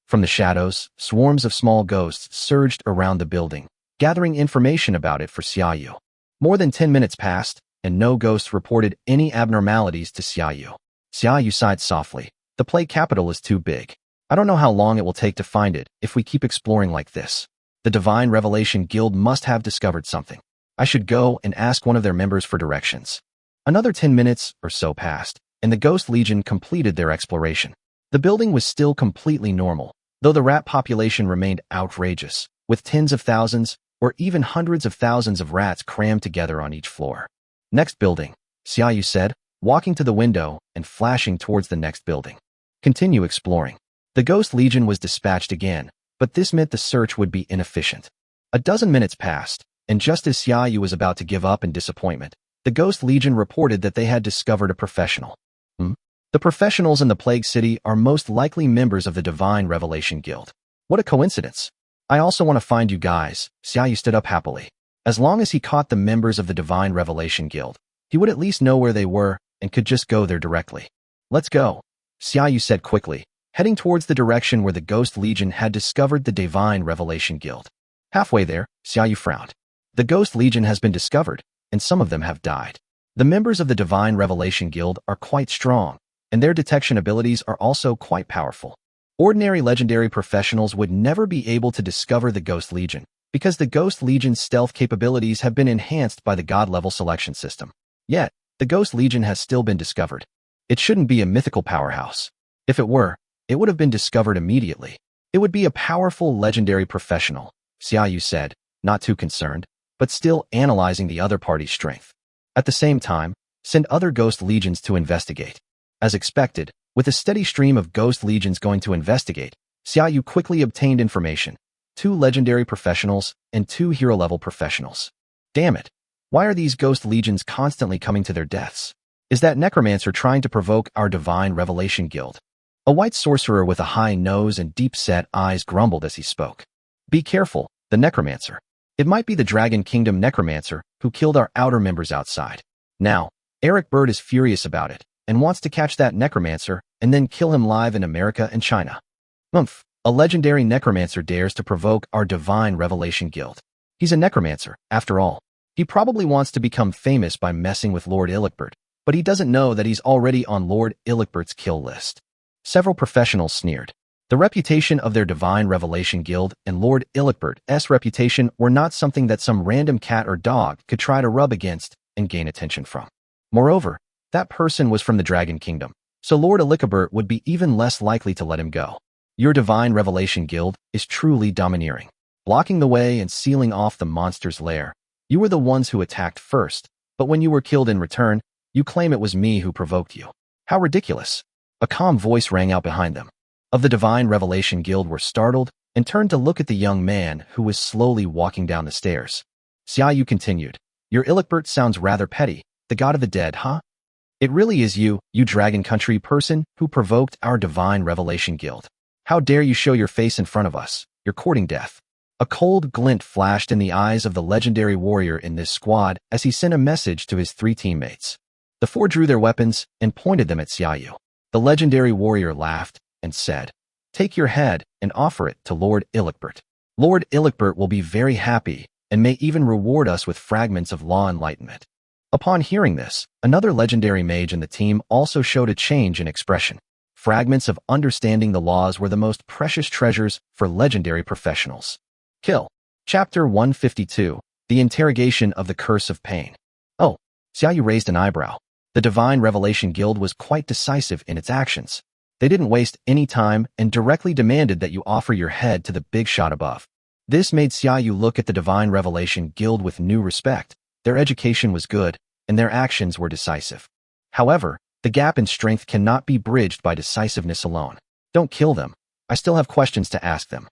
From the shadows, swarms of small ghosts surged around the building, gathering information about it for Xiaoyu. More than 10 minutes passed, and no ghosts reported any abnormalities to Xiaoyu. Xiaoyu sighed softly. The plague capital is too big. I don't know how long it will take to find it if we keep exploring like this. The Divine Revelation Guild must have discovered something. I should go and ask one of their members for directions. Another 10 minutes or so passed, and the Ghost Legion completed their exploration. The building was still completely normal, though the rat population remained outrageous, with tens of thousands or even hundreds of thousands of rats crammed together on each floor. Next building, Xiaoyu said, walking to the window and flashing towards the next building. Continue exploring. The Ghost Legion was dispatched again, but this meant the search would be inefficient. A dozen minutes passed, and just as Xiaoyu was about to give up in disappointment, the Ghost Legion reported that they had discovered a professional. The professionals in the Plague City are most likely members of the Divine Revelation Guild. What a coincidence. I also want to find you guys. Xiaoyu stood up happily. As long as he caught the members of the Divine Revelation Guild, he would at least know where they were and could just go there directly. Let's go, Xiaoyu said quickly, heading towards the direction where the Ghost Legion had discovered the Divine Revelation Guild. Halfway there, Xiaoyu frowned. The Ghost Legion has been discovered, and some of them have died. The members of the Divine Revelation Guild are quite strong, and their detection abilities are also quite powerful. Ordinary legendary professionals would never be able to discover the Ghost Legion, because the Ghost Legion's stealth capabilities have been enhanced by the God-level selection system. Yet, the Ghost Legion has still been discovered. It shouldn't be a mythical powerhouse. If it were, it would have been discovered immediately. It would be a powerful legendary professional, Xiaoyu said, not too concerned, but still analyzing the other party's strength. At the same time, send other Ghost Legions to investigate. As expected, with a steady stream of Ghost Legions going to investigate, Xiaoyu quickly obtained information: 2 legendary professionals and 2 hero-level professionals. Damn it! Why are these Ghost Legions constantly coming to their deaths? Is that necromancer trying to provoke our Divine Revelation Guild? A white sorcerer with a high nose and deep-set eyes grumbled as he spoke. Be careful, the necromancer. It might be the Dragon Kingdom necromancer who killed our outer members outside. Now, Eric Bird is furious about it and wants to catch that necromancer and then kill him live in America and China. A legendary necromancer dares to provoke our Divine Revelation Guild. He's a necromancer, after all. He probably wants to become famous by messing with Lord Illichbert, but he doesn't know that he's already on Lord Illichbert's kill list. Several professionals sneered. The reputation of their Divine Revelation Guild and Lord Illichbert's reputation were not something that some random cat or dog could try to rub against and gain attention from. Moreover, that person was from the Dragon Kingdom, so Lord Illichbert would be even less likely to let him go. Your Divine Revelation Guild is truly domineering, blocking the way and sealing off the monster's lair. You were the ones who attacked first, but when you were killed in return, you claim it was me who provoked you. How ridiculous! A calm voice rang out behind them. Of the Divine Revelation Guild were startled and turned to look at the young man who was slowly walking down the stairs. Xiaoyu continued, Your Illichbert sounds rather petty, the god of the dead, huh? It really is you, you Dragon Country person, who provoked our Divine Revelation Guild. How dare you show your face in front of us? You're courting death. A cold glint flashed in the eyes of the legendary warrior in this squad as he sent a message to his 3 teammates. The 4 drew their weapons and pointed them at Xiaoyu. The legendary warrior laughed and said, Take your head and offer it to Lord Illichbert. Lord Illichbert will be very happy and may even reward us with fragments of law enlightenment. Upon hearing this, another legendary mage in the team also showed a change in expression. Fragments of understanding the laws were the most precious treasures for legendary professionals. Kill. Chapter 152, The Interrogation of the Curse of Pain. Oh, Xiaoyu raised an eyebrow. The Divine Revelation Guild was quite decisive in its actions. They didn't waste any time and directly demanded that you offer your head to the big shot above. This made Xiaoyu look at the Divine Revelation Guild with new respect. Their education was good, and their actions were decisive. However, the gap in strength cannot be bridged by decisiveness alone. Don't kill them. I still have questions to ask them.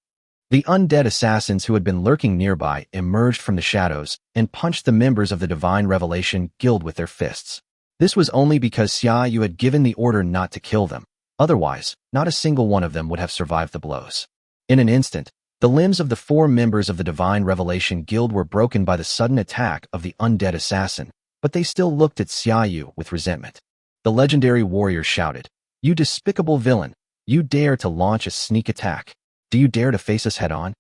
The undead assassins who had been lurking nearby emerged from the shadows and punched the members of the Divine Revelation Guild with their fists. This was only because Xiaoyu had given the order not to kill them. Otherwise, not a single one of them would have survived the blows. In an instant, the limbs of the 4 members of the Divine Revelation Guild were broken by the sudden attack of the undead assassin, but they still looked at Xiaoyu with resentment. The legendary warrior shouted, You despicable villain! You dare to launch a sneak attack! Do you dare to face us head-on?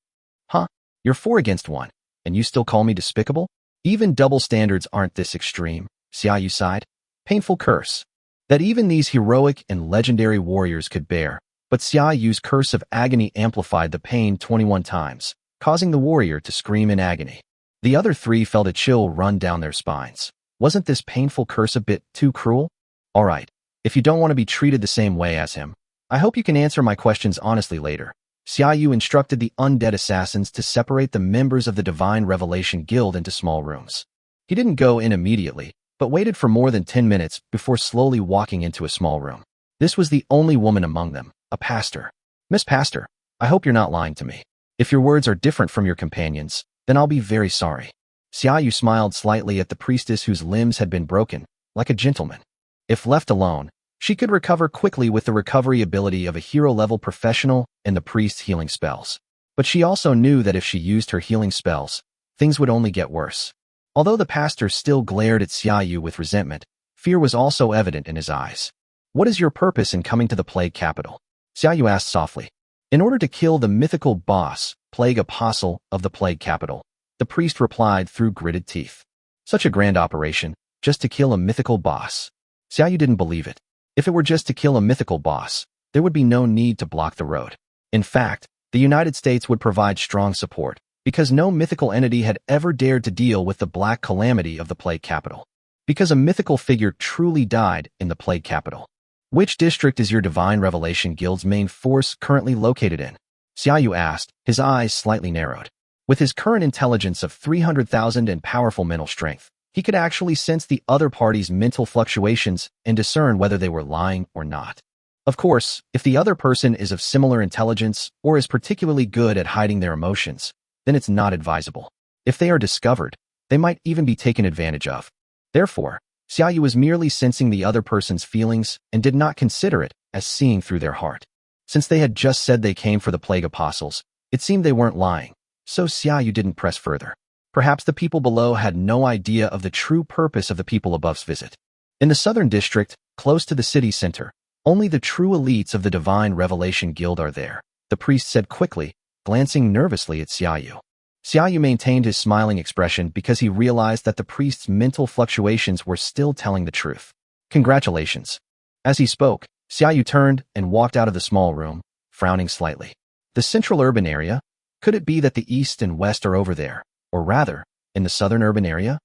Huh? You're 4 against 1, and you still call me despicable? Even double standards aren't this extreme, Xiaoyu sighed. Painful curse. That even these heroic and legendary warriors could bear, but Xiaoyu's curse of agony amplified the pain 21 times, causing the warrior to scream in agony. The other 3 felt a chill run down their spines. Wasn't this painful curse a bit too cruel? Alright, if you don't want to be treated the same way as him, I hope you can answer my questions honestly later. Xiaoyu instructed the undead assassins to separate the members of the Divine Revelation Guild into small rooms. He didn't go in immediately, but waited for more than 10 minutes before slowly walking into a small room. This was the only woman among them, a pastor. Miss Pastor, I hope you're not lying to me. If your words are different from your companions, then I'll be very sorry. Xiaoyu smiled slightly at the priestess whose limbs had been broken, like a gentleman. If left alone, she could recover quickly with the recovery ability of a hero-level professional and the priest's healing spells. But she also knew that if she used her healing spells, things would only get worse. Although the pastor still glared at Xiaoyu with resentment, fear was also evident in his eyes. What is your purpose in coming to the Plague Capital? Xiaoyu asked softly. In order to kill the mythical boss, Plague Apostle of the Plague Capital, the priest replied through gritted teeth. Such a grand operation, just to kill a mythical boss. Xiaoyu didn't believe it. If it were just to kill a mythical boss, there would be no need to block the road. In fact, the United States would provide strong support, because no mythical entity had ever dared to deal with the black calamity of the Plague Capital. Because a mythical figure truly died in the Plague Capital. Which district is your Divine Revelation Guild's main force currently located in? Xiaoyu asked, his eyes slightly narrowed. With his current intelligence of 300,000 and powerful mental strength, he could actually sense the other party's mental fluctuations and discern whether they were lying or not. Of course, if the other person is of similar intelligence or is particularly good at hiding their emotions, then it's not advisable. If they are discovered, they might even be taken advantage of. Therefore, Xiaoyu was merely sensing the other person's feelings and did not consider it as seeing through their heart. Since they had just said they came for the Plague Apostles, it seemed they weren't lying, so Xiaoyu didn't press further. Perhaps the people below had no idea of the true purpose of the people above's visit. In the southern district, close to the city center, only the true elites of the Divine Revelation Guild are there, the priest said quickly, glancing nervously at Xiaoyu. Xiaoyu maintained his smiling expression because he realized that the priest's mental fluctuations were still telling the truth. Congratulations. As he spoke, Xiaoyu turned and walked out of the small room, frowning slightly. The central urban area? Could it be that the east and west are over there? Or rather, in the southern urban area?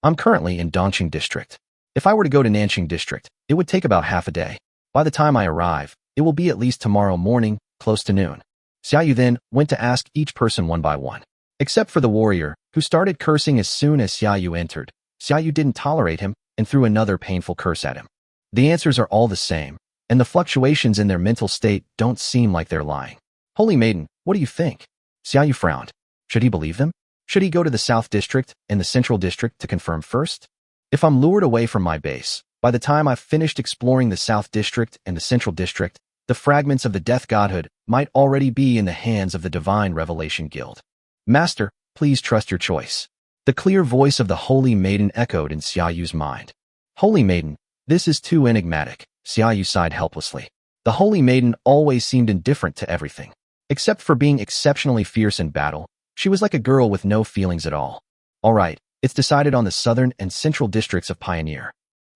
I'm currently in Dongqing District. If I were to go to Nanqing District, it would take about half a day. By the time I arrive, it will be at least tomorrow morning, close to noon. Xiaoyu then went to ask each person one by one. Except for the warrior, who started cursing as soon as Xiaoyu entered. Xiaoyu didn't tolerate him and threw another painful curse at him. The answers are all the same, and the fluctuations in their mental state don't seem like they're lying. Holy Maiden, what do you think? Xiaoyu frowned. Should he believe them? Should he go to the South District and the Central District to confirm first? If I'm lured away from my base, by the time I've finished exploring the South District and the Central District, the fragments of the Death Godhood might already be in the hands of the Divine Revelation Guild. Master, please trust your choice. The clear voice of the Holy Maiden echoed in Xiaoyu's mind. Holy Maiden, this is too enigmatic, Xiaoyu sighed helplessly. The Holy Maiden always seemed indifferent to everything. Except for being exceptionally fierce in battle, she was like a girl with no feelings at all. All right, it's decided on the southern and central districts of Pioneer.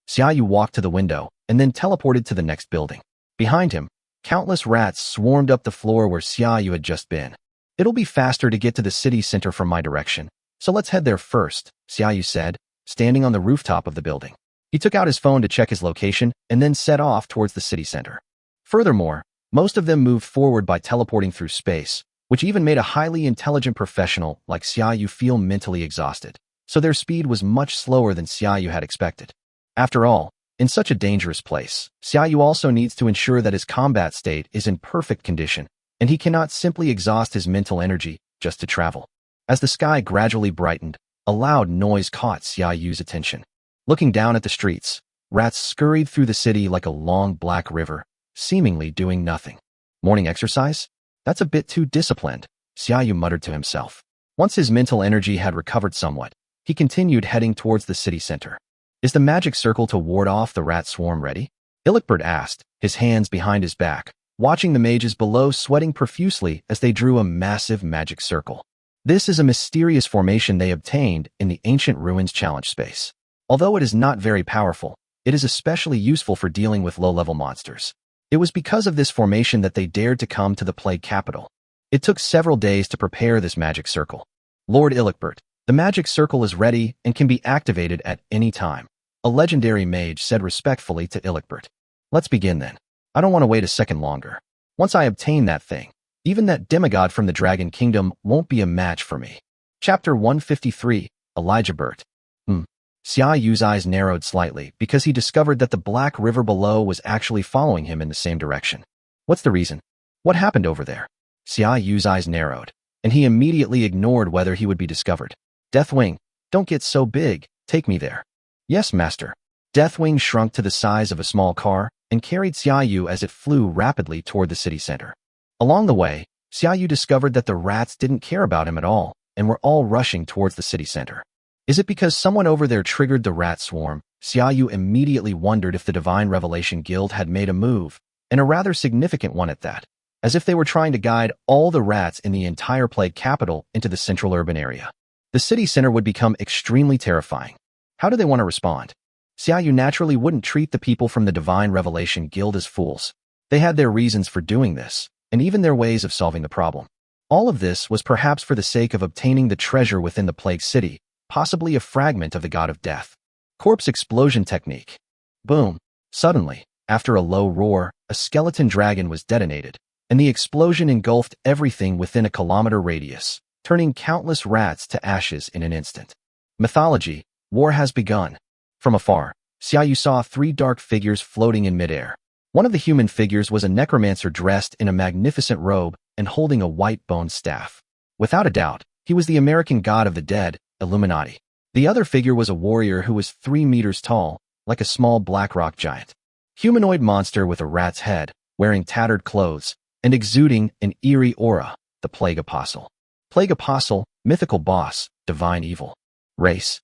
Xiaoyu walked to the window and then teleported to the next building. Behind him, countless rats swarmed up the floor where Xiaoyu had just been. It'll be faster to get to the city center from my direction, so let's head there first, Xiaoyu said, standing on the rooftop of the building. He took out his phone to check his location and then set off towards the city center. Furthermore, most of them moved forward by teleporting through space, which even made a highly intelligent professional like Xiaoyu feel mentally exhausted, so their speed was much slower than Xiaoyu had expected. After all, in such a dangerous place, Xiaoyu also needs to ensure that his combat state is in perfect condition, and he cannot simply exhaust his mental energy just to travel. As the sky gradually brightened, a loud noise caught Xiaoyu's attention. Looking down at the streets, rats scurried through the city like a long black river, seemingly doing nothing. Morning exercise? That's a bit too disciplined, Xiaoyu muttered to himself. Once his mental energy had recovered somewhat, he continued heading towards the city center. Is the magic circle to ward off the rat swarm ready? Illichbert asked, his hands behind his back, watching the mages below sweating profusely as they drew a massive magic circle. This is a mysterious formation they obtained in the Ancient Ruins challenge space. Although it is not very powerful, it is especially useful for dealing with low-level monsters. It was because of this formation that they dared to come to the Plague Capital. It took several days to prepare this magic circle. Lord Illichbert, The magic circle is ready and can be activated at any time. A legendary mage said respectfully to Ilicbert. Let's begin then. I don't want to wait a second longer. Once I obtain that thing, even that demigod from the Dragon Kingdom won't be a match for me. Chapter 153, Elijah Burt. Xia Yu's eyes narrowed slightly because he discovered that the black river below was actually following him in the same direction. What's the reason? What happened over there? Xia Yu's eyes narrowed, and he immediately ignored whether he would be discovered. Deathwing, don't get so big, take me there. Yes, master. Deathwing shrunk to the size of a small car and carried Xiaoyu as it flew rapidly toward the city center. Along the way, Xiaoyu discovered that the rats didn't care about him at all and were all rushing towards the city center. Is it because someone over there triggered the rat swarm? Xiaoyu immediately wondered if the Divine Revelation Guild had made a move, and a rather significant one at that, as if they were trying to guide all the rats in the entire plague capital into the central urban area. The city center would become extremely terrifying. How do they want to respond? Xiaoyu naturally wouldn't treat the people from the Divine Revelation Guild as fools. They had their reasons for doing this, and even their ways of solving the problem. All of this was perhaps for the sake of obtaining the treasure within the plague city, possibly a fragment of the god of death. Corpse explosion technique. Boom. Suddenly, after a low roar, a skeleton dragon was detonated, and the explosion engulfed everything within a kilometer radius, turning countless rats to ashes in an instant. Mythology, war has begun. From afar, Xiaoyu saw 3 dark figures floating in midair. One of the human figures was a necromancer dressed in a magnificent robe and holding a white bone staff. Without a doubt, he was the American god of the dead, Illuminati. The other figure was a warrior who was 3 meters tall, like a small black rock giant. Humanoid monster with a rat's head, wearing tattered clothes, and exuding an eerie aura, the Plague Apostle. Plague Apostle, mythical boss, divine evil. Race.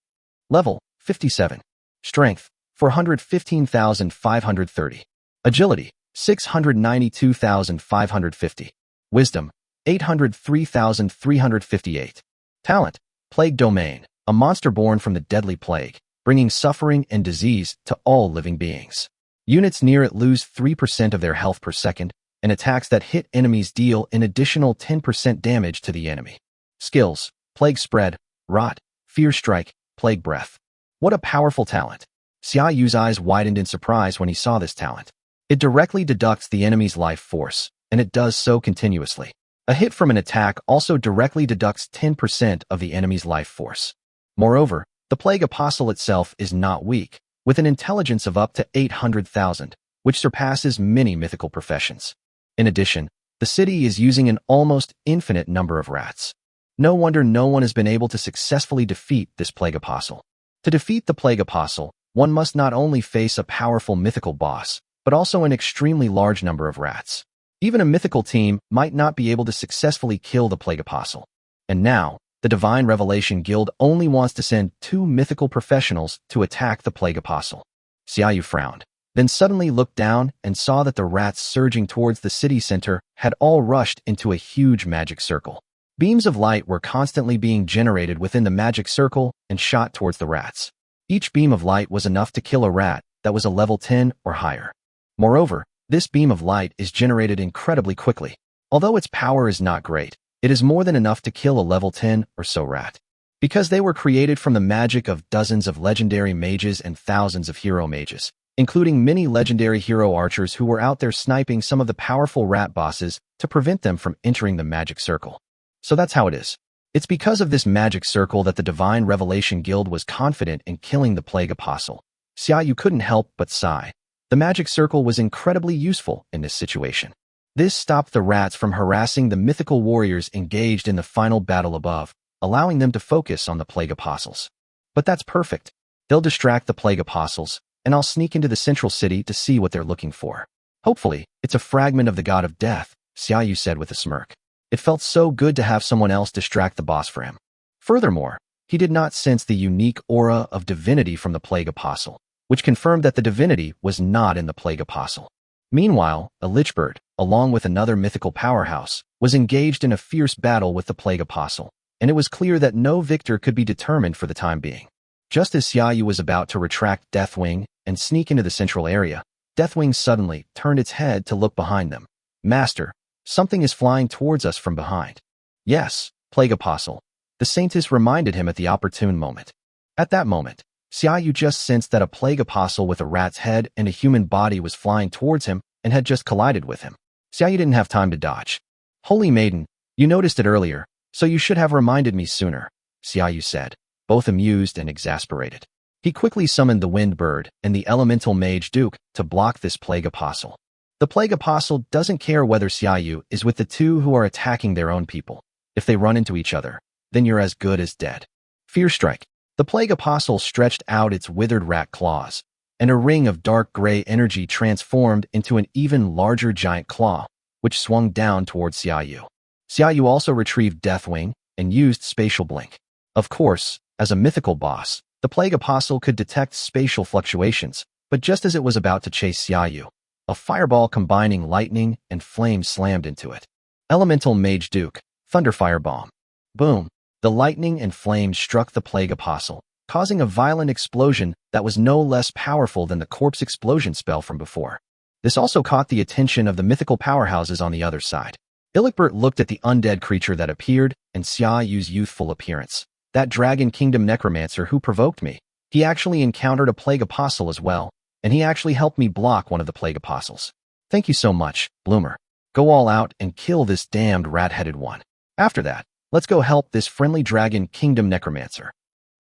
Level, 57. Strength, 415,530. Agility, 692,550. Wisdom, 803,358. Talent, Plague Domain, a monster born from the deadly plague, bringing suffering and disease to all living beings. Units near it lose 3% of their health per second, and attacks that hit enemies deal an additional 10% damage to the enemy. Skills, Plague Spread, Rot, Fear Strike, Plague Breath. What a powerful talent. Xiaoyu's eyes widened in surprise when he saw this talent. It directly deducts the enemy's life force, and it does so continuously. A hit from an attack also directly deducts 10% of the enemy's life force. Moreover, the Plague Apostle itself is not weak, with an intelligence of up to 800,000, which surpasses many mythical professions. In addition, the city is using an almost infinite number of rats. No wonder no one has been able to successfully defeat this Plague Apostle. To defeat the Plague Apostle, one must not only face a powerful mythical boss, but also an extremely large number of rats. Even a mythical team might not be able to successfully kill the Plague Apostle. And now, the Divine Revelation Guild only wants to send 2 mythical professionals to attack the Plague Apostle. Xiaoyu frowned, then suddenly looked down and saw that the rats surging towards the city center had all rushed into a huge magic circle. Beams of light were constantly being generated within the magic circle and shot towards the rats. Each beam of light was enough to kill a rat that was a level 10 or higher. Moreover, this beam of light is generated incredibly quickly. Although its power is not great, it is more than enough to kill a level 10 or so rat. Because they were created from the magic of dozens of legendary mages and thousands of hero mages, including many legendary hero archers who were out there sniping some of the powerful rat bosses to prevent them from entering the magic circle. So that's how it is. It's because of this magic circle that the Divine Revelation Guild was confident in killing the Plague Apostle. Xiaoyu couldn't help but sigh. The magic circle was incredibly useful in this situation. This stopped the rats from harassing the mythical warriors engaged in the final battle above, allowing them to focus on the Plague Apostles. But that's perfect. They'll distract the Plague Apostles, and I'll sneak into the central city to see what they're looking for. Hopefully, it's a fragment of the god of death, Xiaoyu said with a smirk. It felt so good to have someone else distract the boss for him. Furthermore, he did not sense the unique aura of divinity from the Plague Apostle, which confirmed that the divinity was not in the Plague Apostle. Meanwhile, Ilicbert, along with another mythical powerhouse, was engaged in a fierce battle with the Plague Apostle, and it was clear that no victor could be determined for the time being. Just as Xiaoyu was about to retract Deathwing and sneak into the central area, Deathwing suddenly turned its head to look behind them. Master, something is flying towards us from behind. Yes, Plague Apostle. The The saintess reminded him at the opportune moment. At that moment, Xiaoyu just sensed that a plague apostle with a rat's head and a human body was flying towards him and had just collided with him. Xiaoyu didn't have time to dodge. Holy maiden, you noticed it earlier, so you should have reminded me sooner, Xiaoyu said, both amused and exasperated. He quickly summoned the wind bird and the elemental mage Duke to block this plague apostle. The plague apostle doesn't care whether Xiaoyu is with the two who are attacking their own people. If they run into each other, then you're as good as dead. Fear strike. The plague apostle stretched out its withered rat claws, and a ring of dark gray energy transformed into an even larger giant claw, which swung down towards Xiaoyu. Xiaoyu also retrieved Deathwing and used Spatial Blink. Of course, as a mythical boss, the plague apostle could detect spatial fluctuations, but just as it was about to chase Xiaoyu, a fireball combining lightning and flame slammed into it. Elemental Mage Duke, Thunder Firebomb. Boom! The lightning and flames struck the plague apostle, causing a violent explosion that was no less powerful than the corpse explosion spell from before. This also caught the attention of the mythical powerhouses on the other side. Ilikbert looked at the undead creature that appeared and Xiaoyu's youthful appearance. That Dragon Kingdom necromancer who provoked me. He actually encountered a plague apostle as well, and he actually helped me block one of the plague apostles. Thank you so much, Bloomer. Go all out and kill this damned rat-headed one. After that, let's go help this friendly Dragon Kingdom necromancer.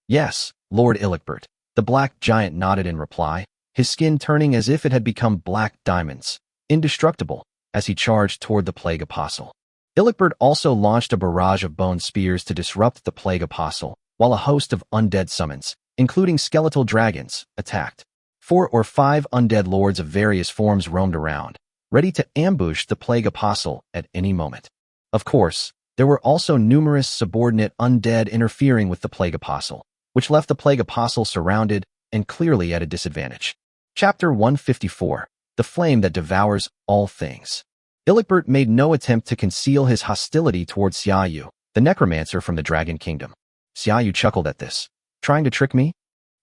Yes, Lord Ilikbert. The black giant nodded in reply, his skin turning as if it had become black diamonds, indestructible, as he charged toward the plague apostle. Ilikbert also launched a barrage of bone spears to disrupt the plague apostle, while a host of undead summons, including skeletal dragons, attacked. 4 or 5 undead lords of various forms roamed around, ready to ambush the plague apostle at any moment. Of course, there were also numerous subordinate undead interfering with the plague apostle, which left the plague apostle surrounded and clearly at a disadvantage. Chapter 154, The Flame That Devours All Things. Ilikbert made no attempt to conceal his hostility towards Xiaoyu, the necromancer from the Dragon Kingdom. Xiaoyu chuckled at this. Trying to trick me?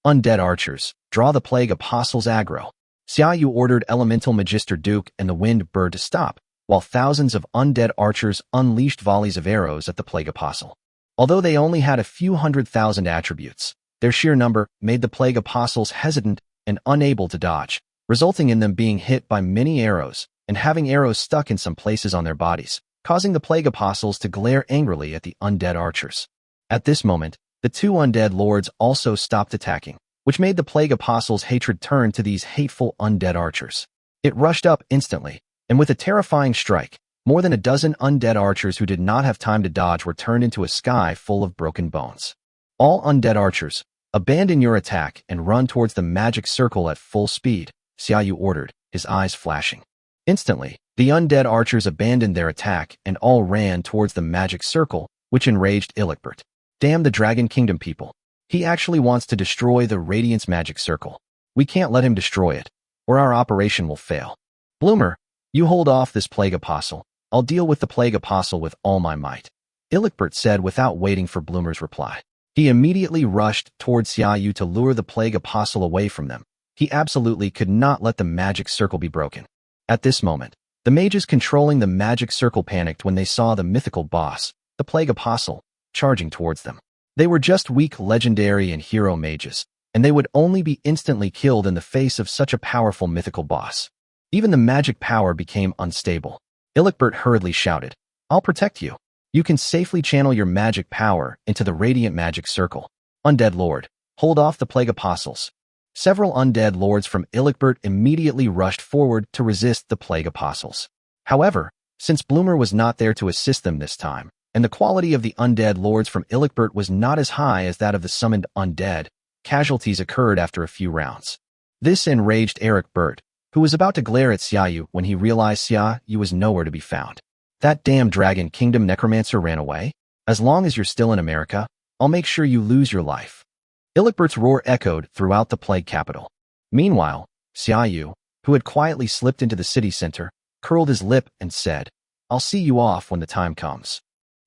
Undead archers, draw the plague apostle's aggro. Xiaoyu ordered Elemental Magister Duke and the Wind Bird to stop, while thousands of undead archers unleashed volleys of arrows at the plague apostle. Although they only had a few 100,000 attributes, their sheer number made the plague apostles hesitant and unable to dodge, resulting in them being hit by many arrows and having arrows stuck in some places on their bodies, causing the plague apostles to glare angrily at the undead archers. At this moment, the 2 undead lords also stopped attacking, which made the plague apostles' hatred turn to these hateful undead archers. It rushed up instantly, and with a terrifying strike, more than a dozen undead archers who did not have time to dodge were turned into a sky full of broken bones. All undead archers, abandon your attack and run towards the magic circle at full speed, Xiaoyu ordered, his eyes flashing. Instantly, the undead archers abandoned their attack and all ran towards the magic circle, which enraged Ilikbert. Damn the Dragon Kingdom people. He actually wants to destroy the Radiance magic circle. We can't let him destroy it, or our operation will fail. Bloomer, you hold off this plague apostle. I'll deal with the plague apostle with all my might, Ilikbert said without waiting for Bloomer's reply. He immediately rushed towards Xiaoyu to lure the plague apostle away from them. He absolutely could not let the magic circle be broken. At this moment, the mages controlling the magic circle panicked when they saw the mythical boss, the plague apostle, charging towards them. They were just weak legendary and hero mages, and they would only be instantly killed in the face of such a powerful mythical boss. Even the magic power became unstable. Ilikbert hurriedly shouted, I'll protect you. You can safely channel your magic power into the radiant magic circle. Undead Lord, hold off the plague apostles. Several undead lords from Ilikbert immediately rushed forward to resist the plague apostles. However, since Bloomer was not there to assist them this time, and the quality of the undead lords from Ilikbert was not as high as that of the summoned undead, casualties occurred after a few rounds. This enraged Eric Bert, who was about to glare at Xiaoyu when he realized Xiaoyu was nowhere to be found. That damn Dragon Kingdom necromancer ran away? As long as you're still in America, I'll make sure you lose your life. Ilikbert's roar echoed throughout the plague capital. Meanwhile, Xiaoyu, who had quietly slipped into the city center, curled his lip and said, I'll see you off when the time comes.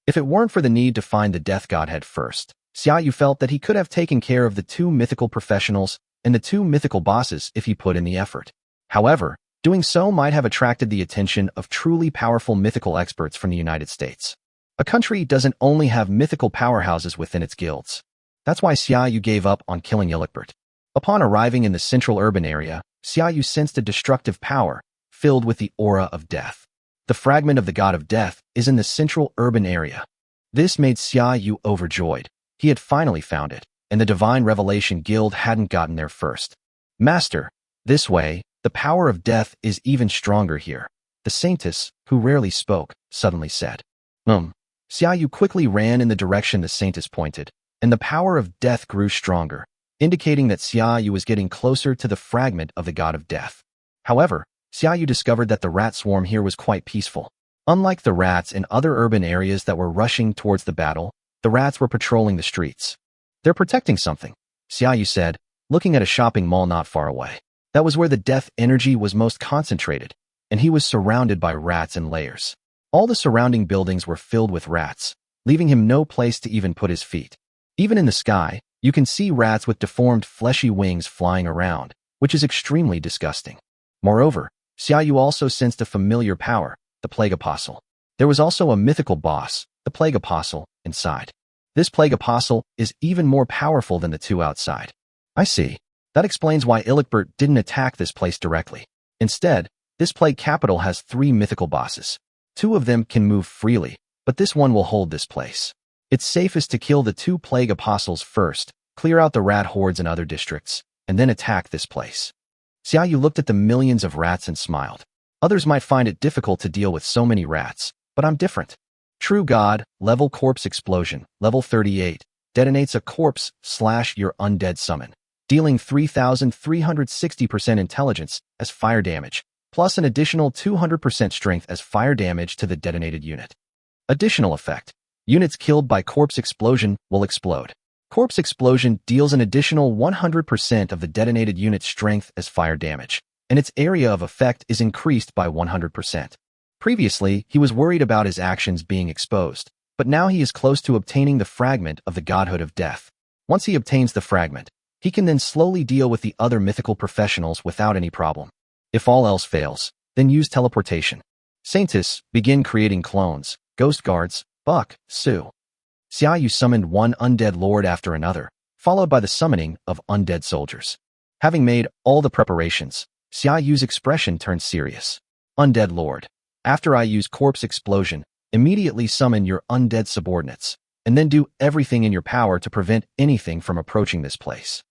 If it weren't for the need to find the death godhead first, Xiaoyu felt that he could have taken care of the 2 mythical professionals and the 2 mythical bosses if he put in the effort. However, doing so might have attracted the attention of truly powerful mythical experts from the United States. A country doesn't only have mythical powerhouses within its guilds. That's why Xiaoyu gave up on killing Ilikbert. Upon arriving in the central urban area, Xiaoyu sensed a destructive power, filled with the aura of death. The fragment of the god of death is in the central urban area. This made Xiaoyu overjoyed. He had finally found it, and the Divine Revelation Guild hadn't gotten there first. Master, this way, the power of death is even stronger here. The Saintess, who rarely spoke, suddenly said. Xiaoyu quickly ran in the direction the Saintess pointed, and the power of death grew stronger, indicating that Xiaoyu was getting closer to the fragment of the god of death. However, Xiaoyu discovered that the rat swarm here was quite peaceful. Unlike the rats in other urban areas that were rushing towards the battle, the rats were patrolling the streets. They're protecting something, Xiaoyu said, looking at a shopping mall not far away. That was where the death energy was most concentrated, and he was surrounded by rats in layers. All the surrounding buildings were filled with rats, leaving him no place to even put his feet. Even in the sky, you can see rats with deformed fleshy wings flying around, which is extremely disgusting. Moreover, Xiaoyu also sensed a familiar power, the Plague Apostle. There was also a mythical boss, the Plague Apostle, inside. This Plague Apostle is even more powerful than the two outside. I see. That explains why Ilikbert didn't attack this place directly. Instead, this plague capital has 3 mythical bosses. 2 of them can move freely, but this one will hold this place. It's safest to kill the 2 Plague Apostles first, clear out the rat hordes in other districts, and then attack this place. Xiaoyu looked at the millions of rats and smiled. Others might find it difficult to deal with so many rats, but I'm different. True God, level corpse explosion, level 38, detonates a corpse/your undead summon, dealing 3,360% intelligence as fire damage, plus an additional 200% strength as fire damage to the detonated unit. Additional effect. Units killed by corpse explosion will explode. Corpse explosion deals an additional 100% of the detonated unit's strength as fire damage, and its area of effect is increased by 100%. Previously, he was worried about his actions being exposed, but now he is close to obtaining the fragment of the godhood of death. Once he obtains the fragment, he can then slowly deal with the other mythical professionals without any problem. If all else fails, then use teleportation. Saintess, begin creating clones, ghost guards, Buck, Su. Xiaoyu summoned one undead lord after another, followed by the summoning of undead soldiers. Having made all the preparations, Xiaoyu's expression turned serious. Undead lord. After I use corpse explosion, immediately summon your undead subordinates, and then do everything in your power to prevent anything from approaching this place.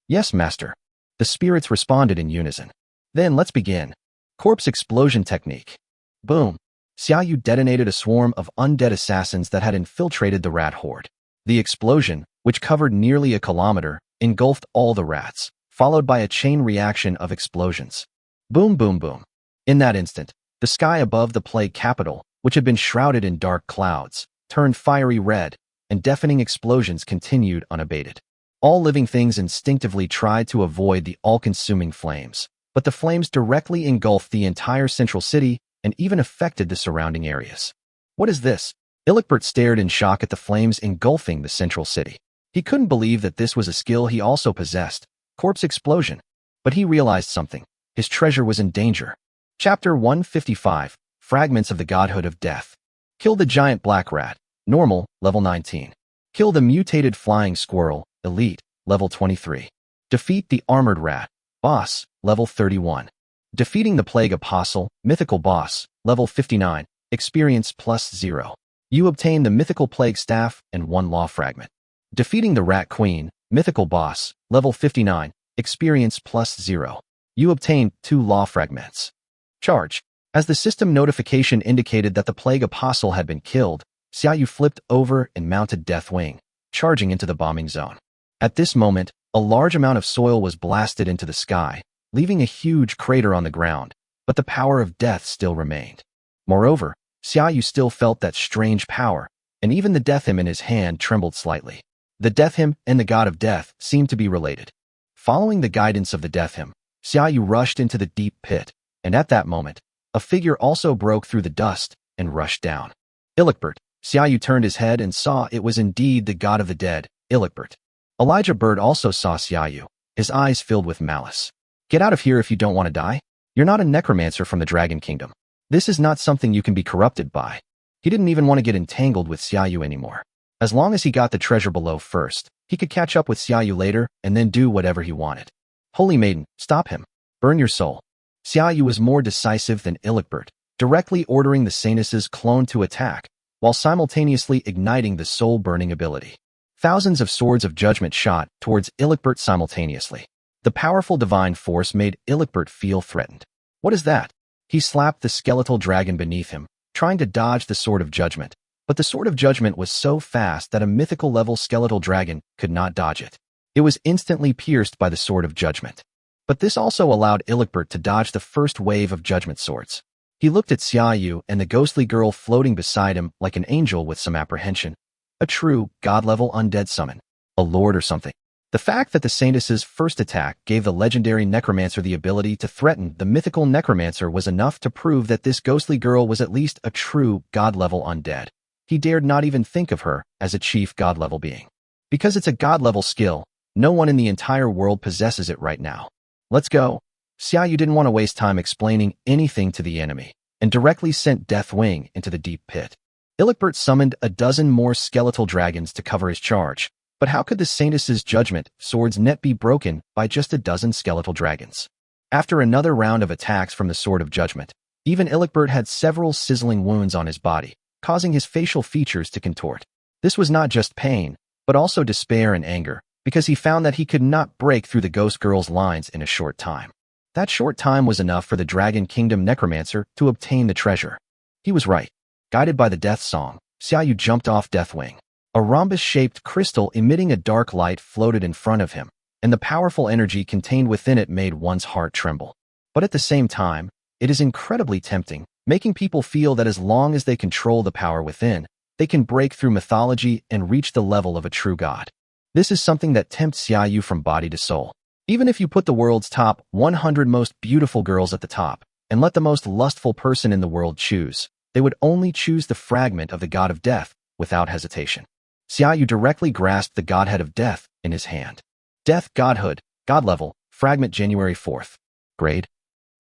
Yes, master. The spirits responded in unison. Then let's begin. Corpse explosion technique. Boom. Xiaoyu detonated a swarm of undead assassins that had infiltrated the rat horde. The explosion, which covered nearly a kilometer, engulfed all the rats, followed by a chain reaction of explosions. Boom, boom, boom. In that instant, the sky above the plague capital, which had been shrouded in dark clouds, turned fiery red, and deafening explosions continued unabated. All living things instinctively tried to avoid the all-consuming flames, but the flames directly engulfed the entire central city and even affected the surrounding areas. What is this? Ilikbert stared in shock at the flames engulfing the central city. He couldn't believe that this was a skill he also possessed, corpse explosion. But he realized something. His treasure was in danger. Chapter 155, Fragments of the Godhood of Death. Kill the giant black rat, normal, level 19. Kill the mutated flying squirrel, elite, level 23. Defeat the armored rat, boss, level 31. Defeating the plague apostle, mythical boss, level 59, experience plus 0. You obtain the mythical plague staff and 1 law fragment. Defeating the rat queen, mythical boss, level 59, experience plus 0. You obtain 2 law fragments. Charge. As the system notification indicated that the plague apostle had been killed, Xiaoyu flipped over and mounted Deathwing, charging into the bombing zone. At this moment, a large amount of soil was blasted into the sky, leaving a huge crater on the ground, but the power of death still remained. Moreover, Xiaoyu still felt that strange power, and even the death hymn in his hand trembled slightly. The death hymn and the god of death seemed to be related. Following the guidance of the death hymn, Xiaoyu rushed into the deep pit, and at that moment, a figure also broke through the dust and rushed down. Ilikbert. Xiaoyu turned his head and saw it was indeed the god of the dead, Ilikbert. Elijah Bird also saw Xiaoyu, his eyes filled with malice. Get out of here if you don't want to die. You're not a necromancer from the Dragon Kingdom. This is not something you can be corrupted by. He didn't even want to get entangled with Xiaoyu anymore. As long as he got the treasure below first, he could catch up with Xiaoyu later and then do whatever he wanted. Holy Maiden, stop him. Burn your soul. Xiaoyu was more decisive than Ilikbert, directly ordering the Sainus' clone to attack, while simultaneously igniting the soul-burning ability. Thousands of swords of judgment shot towards Ilikbert simultaneously. The powerful divine force made Ilikbert feel threatened. What is that? He slapped the skeletal dragon beneath him, trying to dodge the sword of judgment, but the sword of judgment was so fast that a mythical-level skeletal dragon could not dodge it. It was instantly pierced by the sword of judgment. But this also allowed Ilikbert to dodge the first wave of judgment swords. He looked at Xiaoyu and the ghostly girl floating beside him like an angel with some apprehension. A true, god-level undead summon. A lord or something. The fact that the Saintus' first attack gave the legendary necromancer the ability to threaten the mythical necromancer was enough to prove that this ghostly girl was at least a true, god-level undead. He dared not even think of her as a chief god-level being. Because it's a god-level skill, no one in the entire world possesses it right now. Let's go. Xiaoyu didn't want to waste time explaining anything to the enemy, and directly sent Deathwing into the deep pit. Ilikbert summoned a dozen more skeletal dragons to cover his charge, but how could the Saintus' judgment sword's net be broken by just a dozen skeletal dragons? After another round of attacks from the sword of judgment, even Ilikbert had several sizzling wounds on his body, causing his facial features to contort. This was not just pain, but also despair and anger, because he found that he could not break through the ghost girl's lines in a short time. That short time was enough for the Dragon Kingdom Necromancer to obtain the treasure. He was right. Guided by the death song, Xiaoyu jumped off Deathwing. A rhombus-shaped crystal emitting a dark light floated in front of him, and the powerful energy contained within it made one's heart tremble. But at the same time, it is incredibly tempting, making people feel that as long as they control the power within, they can break through mythology and reach the level of a true god. This is something that tempts Xiaoyu from body to soul. Even if you put the world's top 100 most beautiful girls at the top, and let the most lustful person in the world choose, they would only choose the fragment of the god of death without hesitation. Xiaoyu directly grasped the godhead of death in his hand. Death Godhood, God Level, Fragment January 4th. Grade.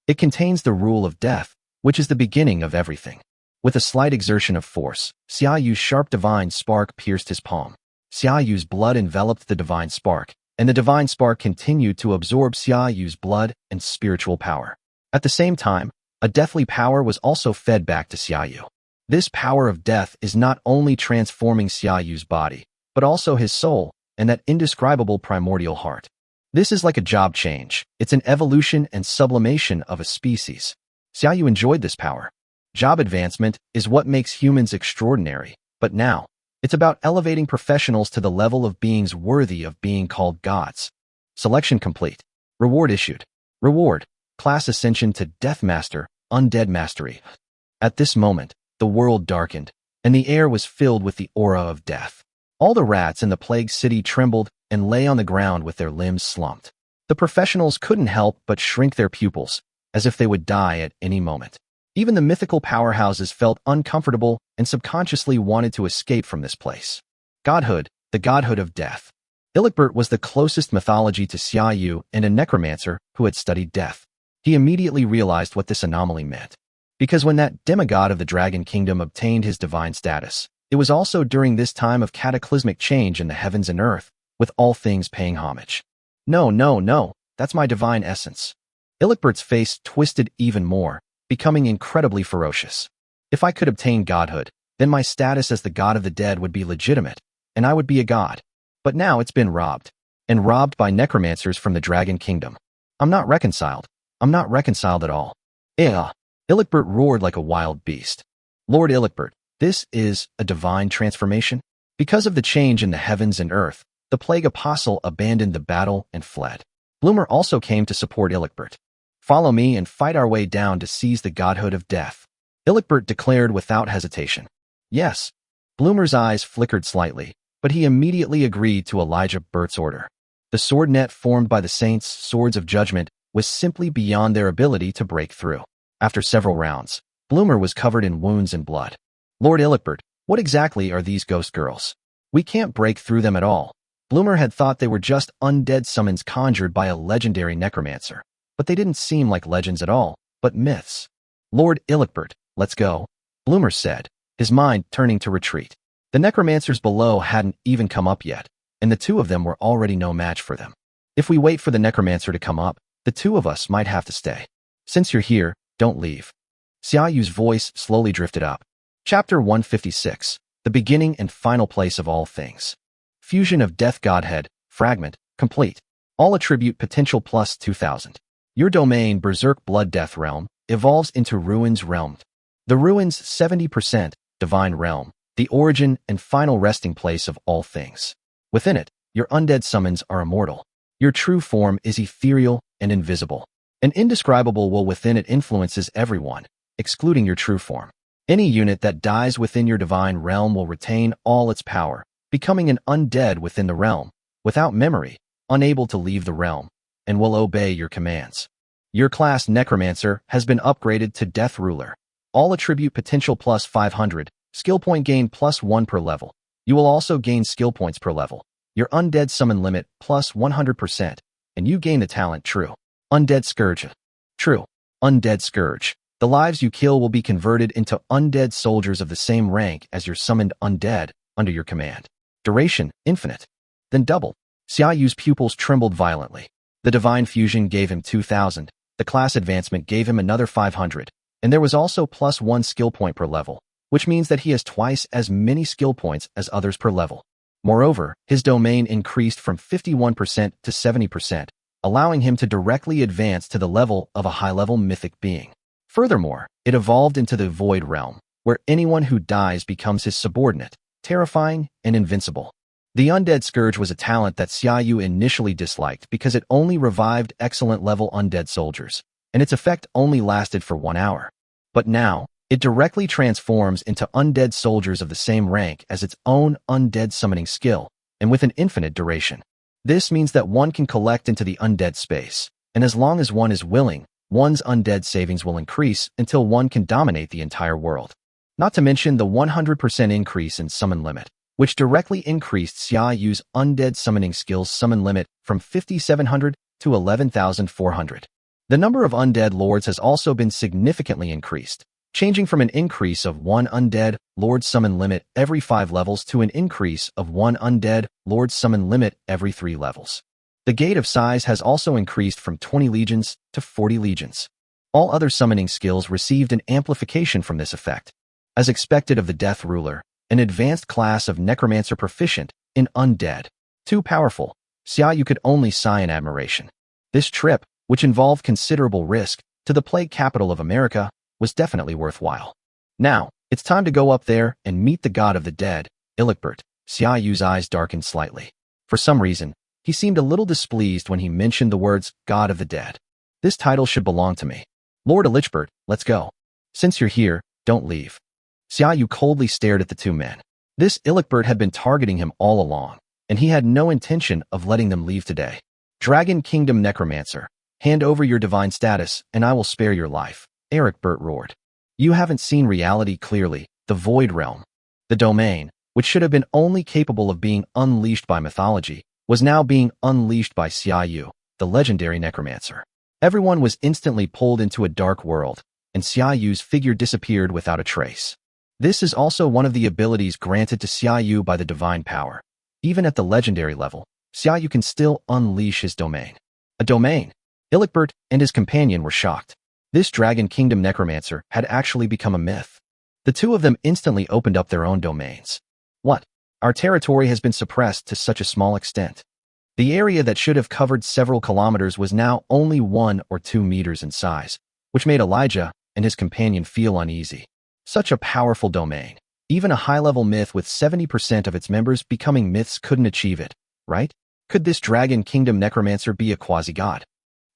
It contains the rule of death, which is the beginning of everything. With a slight exertion of force, Xiaoyu's sharp divine spark pierced his palm. Xiaoyu's blood enveloped the divine spark, and the divine spark continued to absorb Xiaoyu's blood and spiritual power. At the same time, a deathly power was also fed back to Xiaoyu. This power of death is not only transforming Xiaoyu's body, but also his soul and that indescribable primordial heart. This is like a job change. It's an evolution and sublimation of a species. Xiaoyu enjoyed this power. Job advancement is what makes humans extraordinary, but now, it's about elevating professionals to the level of beings worthy of being called gods. Selection complete. Reward issued. Reward. Class ascension to Death Master, Undead Mastery. At this moment, the world darkened, and the air was filled with the aura of death. All the rats in the plague city trembled and lay on the ground with their limbs slumped. The professionals couldn't help but shrink their pupils, as if they would die at any moment. Even the mythical powerhouses felt uncomfortable and subconsciously wanted to escape from this place. Godhood, the godhood of death. Ilikbert was the closest mythology to Xiaoyu and a necromancer who had studied death. He immediately realized what this anomaly meant. Because when that demigod of the Dragon Kingdom obtained his divine status, it was also during this time of cataclysmic change in the heavens and earth, with all things paying homage. No, that's my divine essence. Ilikbert's face twisted even more, becoming incredibly ferocious. If I could obtain godhood, then my status as the god of the dead would be legitimate, and I would be a god. But now it's been robbed, and robbed by necromancers from the Dragon Kingdom. I'm not reconciled. I'm not reconciled at all. Ilikbert roared like a wild beast. Lord Ilikbert, this is a divine transformation? Because of the change in the heavens and earth, the Plague Apostle abandoned the battle and fled. Bloomer also came to support Ilikbert. Follow me and fight our way down to seize the godhood of death. Ilikbert declared without hesitation. Yes. Bloomer's eyes flickered slightly, but he immediately agreed to Elijah Bert's order. The sword net formed by the saints' swords of judgment was simply beyond their ability to break through. After several rounds, Bloomer was covered in wounds and blood. Lord Ilikbert, what exactly are these ghost girls? We can't break through them at all. Bloomer had thought they were just undead summons conjured by a legendary necromancer. But they didn't seem like legends at all, but myths. Lord Ilikbert, let's go, Bloomer said, his mind turning to retreat. The necromancers below hadn't even come up yet, and the two of them were already no match for them. If we wait for the necromancer to come up, the two of us might have to stay. Since you're here, don't leave. Xia Yu's voice slowly drifted up. Chapter 156, The Beginning and Final Place of All Things. Fusion of Death Godhead, Fragment, complete. All attribute potential plus 2000. Your domain, Berserk Blood Death Realm, evolves into Ruins Realm. The Ruins 70%, Divine Realm, the origin and final resting place of all things. Within it, your undead summons are immortal. Your true form is ethereal and invisible. An indescribable will within it influences everyone, excluding your true form. Any unit that dies within your divine realm will retain all its power, becoming an undead within the realm, without memory, unable to leave the realm, and will obey your commands. Your class Necromancer has been upgraded to Death Ruler. All attribute potential plus 500, skill point gain plus 1 per level. You will also gain skill points per level. Your undead summon limit plus 100%, and you gain the talent True. Undead Scourge. True. Undead Scourge. The lives you kill will be converted into undead soldiers of the same rank as your summoned undead under your command. Duration, infinite. Then double. Xia Yu's pupils trembled violently. The divine fusion gave him 2000, the class advancement gave him another 500, and there was also plus 1 skill point per level, which means that he has twice as many skill points as others per level. Moreover, his domain increased from 51% to 70%, allowing him to directly advance to the level of a high-level mythic being. Furthermore, it evolved into the Void Realm, where anyone who dies becomes his subordinate, terrifying and invincible. The Undead Scourge was a talent that Xia Yu initially disliked because it only revived excellent-level undead soldiers, and its effect only lasted for 1 hour. But now, it directly transforms into undead soldiers of the same rank as its own undead summoning skill, and with an infinite duration. This means that one can collect into the undead space, and as long as one is willing, one's undead savings will increase until one can dominate the entire world. Not to mention the 100% increase in summon limit, which directly increased Xia Yu's undead summoning skills summon limit from 5,700 to 11,400. The number of undead lords has also been significantly increased, changing from an increase of 1 undead lord summon limit every 5 levels to an increase of 1 undead lord summon limit every 3 levels. The gate of size has also increased from 20 legions to 40 legions. All other summoning skills received an amplification from this effect. As expected of the Death Ruler, an advanced class of Necromancer proficient in undead. Too powerful, Xia Yu could only sigh in admiration. This trip, which involved considerable risk, to the plague capital of America, was definitely worthwhile. Now, it's time to go up there and meet the god of the dead, Ilicbert. Xia Yu's eyes darkened slightly. For some reason, he seemed a little displeased when he mentioned the words, God of the Dead. This title should belong to me. Lord Ilicbert, let's go. Since you're here, don't leave. Xia Yu coldly stared at the two men. This Ilicbert had been targeting him all along, and he had no intention of letting them leave today. Dragon Kingdom Necromancer, hand over your divine status, and I will spare your life, Ilicbert roared. You haven't seen reality clearly, the Void Realm. The domain, which should have been only capable of being unleashed by mythology, was now being unleashed by Xia Yu, the legendary necromancer. Everyone was instantly pulled into a dark world, and Xia Yu's figure disappeared without a trace. This is also one of the abilities granted to Xia Yu by the divine power. Even at the legendary level, Xia Yu can still unleash his domain. A domain? Ilicbert and his companion were shocked. This Dragon Kingdom Necromancer had actually become a myth. The two of them instantly opened up their own domains. What? Our territory has been suppressed to such a small extent. The area that should have covered several kilometers was now only 1 or 2 meters in size, which made Elijah and his companion feel uneasy. Such a powerful domain. Even a high-level myth with 70% of its members becoming myths couldn't achieve it, right? Could this Dragon Kingdom Necromancer be a quasi-god?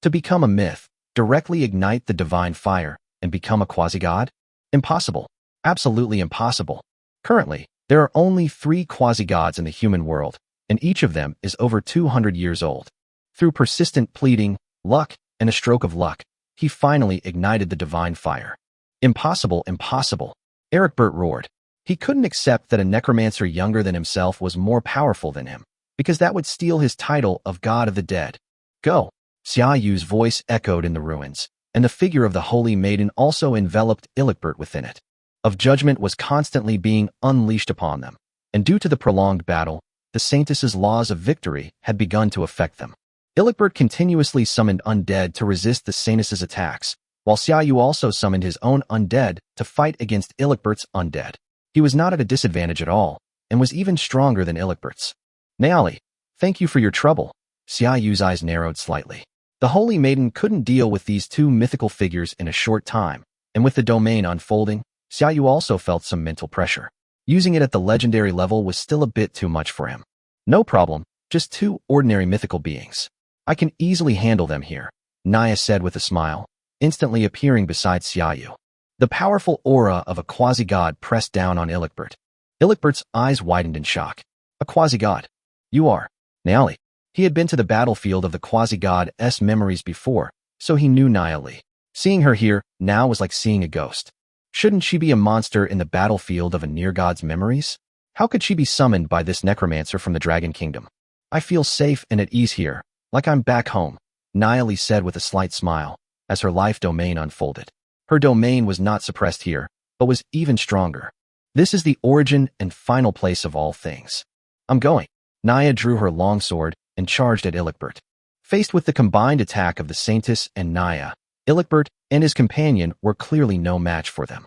To become a myth, directly ignite the divine fire, and become a quasi-god? Impossible. Absolutely impossible. Currently, there are only 3 quasi-gods in the human world, and each of them is over 200 years old. Through persistent pleading, luck, and a stroke of luck, he finally ignited the divine fire. Impossible, impossible. Ilicbert roared. He couldn't accept that a necromancer younger than himself was more powerful than him, because that would steal his title of God of the Dead. Go. Xia Yu's voice echoed in the ruins, and the figure of the Holy Maiden also enveloped Ilicbert within it. of judgment was constantly being unleashed upon them, and due to the prolonged battle, the Saintess's laws of victory had begun to affect them. Ilikbert continuously summoned undead to resist the Saintess's attacks, while Xiaoyu also summoned his own undead to fight against Ilikbert's undead. He was not at a disadvantage at all, and was even stronger than Ilikbert's. Naali, thank you for your trouble. Xiaoyu's eyes narrowed slightly. The Holy Maiden couldn't deal with these two mythical figures in a short time, and with the domain unfolding, Xiaoyu also felt some mental pressure. Using it at the legendary level was still a bit too much for him. No problem, just two ordinary mythical beings. I can easily handle them here, Naya said with a smile, instantly appearing beside Xiaoyu. The powerful aura of a quasi-god pressed down on Ilikbert. Ilikbert's eyes widened in shock. A quasi-god? You are. Naali. He had been to the battlefield of the quasi-god's memories before, so he knew Naali. Seeing her here now was like seeing a ghost. Shouldn't she be a monster in the battlefield of a near-god's memories? How could she be summoned by this necromancer from the Dragon Kingdom? I feel safe and at ease here, like I'm back home, Naali said with a slight smile, as her life domain unfolded. Her domain was not suppressed here, but was even stronger. This is the origin and final place of all things. I'm going. Naya drew her longsword and charged at Ilikbert. Faced with the combined attack of the Saintess and Naya, Ilikbert and his companion were clearly no match for them.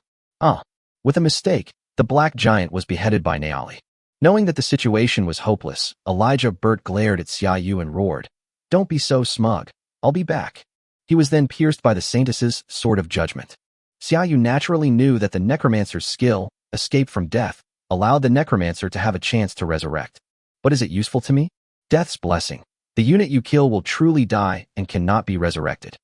With a mistake, the black giant was beheaded by Naali. Knowing that the situation was hopeless, Elijah Burt glared at Xiaoyu and roared, "Don't be so smug. I'll be back." He was then pierced by the Saintess's sword of judgment. Xiaoyu naturally knew that the necromancer's skill, escape from death, allowed the necromancer to have a chance to resurrect. But is it useful to me? Death's blessing. The unit you kill will truly die and cannot be resurrected.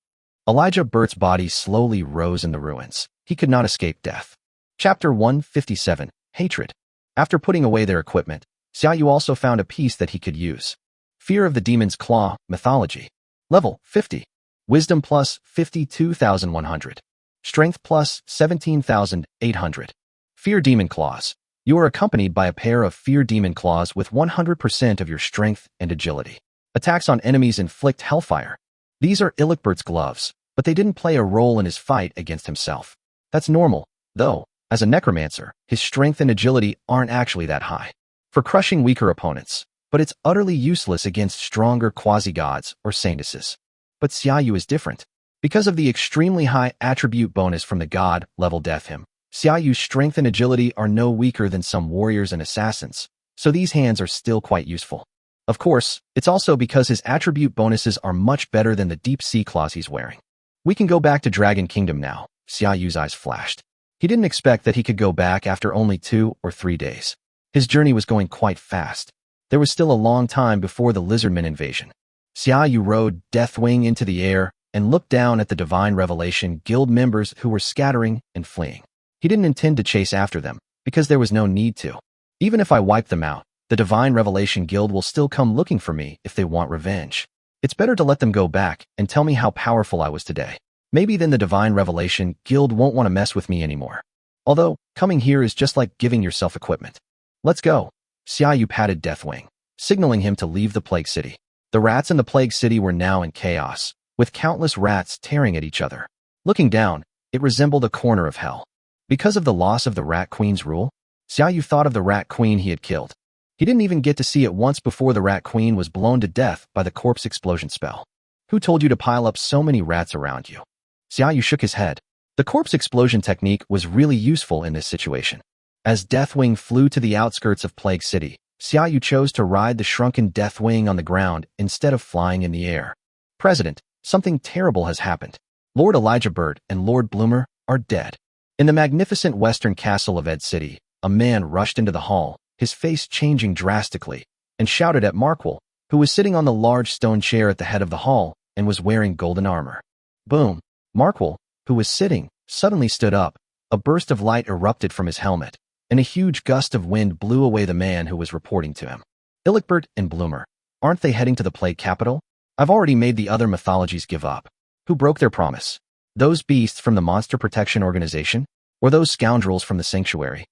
Elijah Burt's body slowly rose in the ruins. He could not escape death. Chapter 157, Hatred. After putting away their equipment, Xiaoyu also found a piece that he could use. Fear of the Demon's Claw, Mythology. Level 50. Wisdom plus 52,100. Strength plus 17,800. Fear Demon Claws. You are accompanied by a pair of Fear Demon Claws with 100% of your strength and agility. Attacks on enemies inflict hellfire. These are Ilikbert's gloves, but they didn't play a role in his fight against himself. That's normal, though. As a necromancer, his strength and agility aren't actually that high. For crushing weaker opponents, but it's utterly useless against stronger quasi-gods or saintesses. But Xiaoyu is different. Because of the extremely high attribute bonus from the god-level death hymn, Xiaoyu's strength and agility are no weaker than some warriors and assassins, so these hands are still quite useful. Of course, it's also because his attribute bonuses are much better than the deep sea claws he's wearing. We can go back to Dragon Kingdom now, Xiaoyu's eyes flashed. He didn't expect that he could go back after only 2 or 3 days. His journey was going quite fast. There was still a long time before the Lizardmen invasion. Xiaoyu rode Deathwing into the air and looked down at the Divine Revelation Guild members who were scattering and fleeing. He didn't intend to chase after them, because there was no need to. Even if I wipe them out, the Divine Revelation Guild will still come looking for me if they want revenge. It's better to let them go back and tell me how powerful I was today. Maybe then the Divine Revelation Guild won't want to mess with me anymore. Although, coming here is just like giving yourself equipment. Let's go. Xiaoyu patted Deathwing, signaling him to leave the Plague City. The rats in the Plague City were now in chaos, with countless rats tearing at each other. Looking down, it resembled a corner of hell. Because of the loss of the Rat Queen's rule, Xiaoyu thought of the Rat Queen he had killed. He didn't even get to see it once before the Rat Queen was blown to death by the corpse explosion spell. Who told you to pile up so many rats around you? Xiaoyu shook his head. The corpse explosion technique was really useful in this situation. As Deathwing flew to the outskirts of Plague City, Xiaoyu chose to ride the shrunken Deathwing on the ground instead of flying in the air. President, something terrible has happened. Lord Elijah Bird and Lord Bloomer are dead. In the magnificent western castle of Ed City, a man rushed into the hall, his face changing drastically, and shouted at Markwell, who was sitting on the large stone chair at the head of the hall and was wearing golden armor. Boom! Markwell, who was sitting, suddenly stood up. A burst of light erupted from his helmet, and a huge gust of wind blew away the man who was reporting to him. Ilikbert and Bloomer, aren't they heading to the Plague Capital? I've already made the other mythologies give up. Who broke their promise? Those beasts from the Monster Protection Organization? Or those scoundrels from the Sanctuary?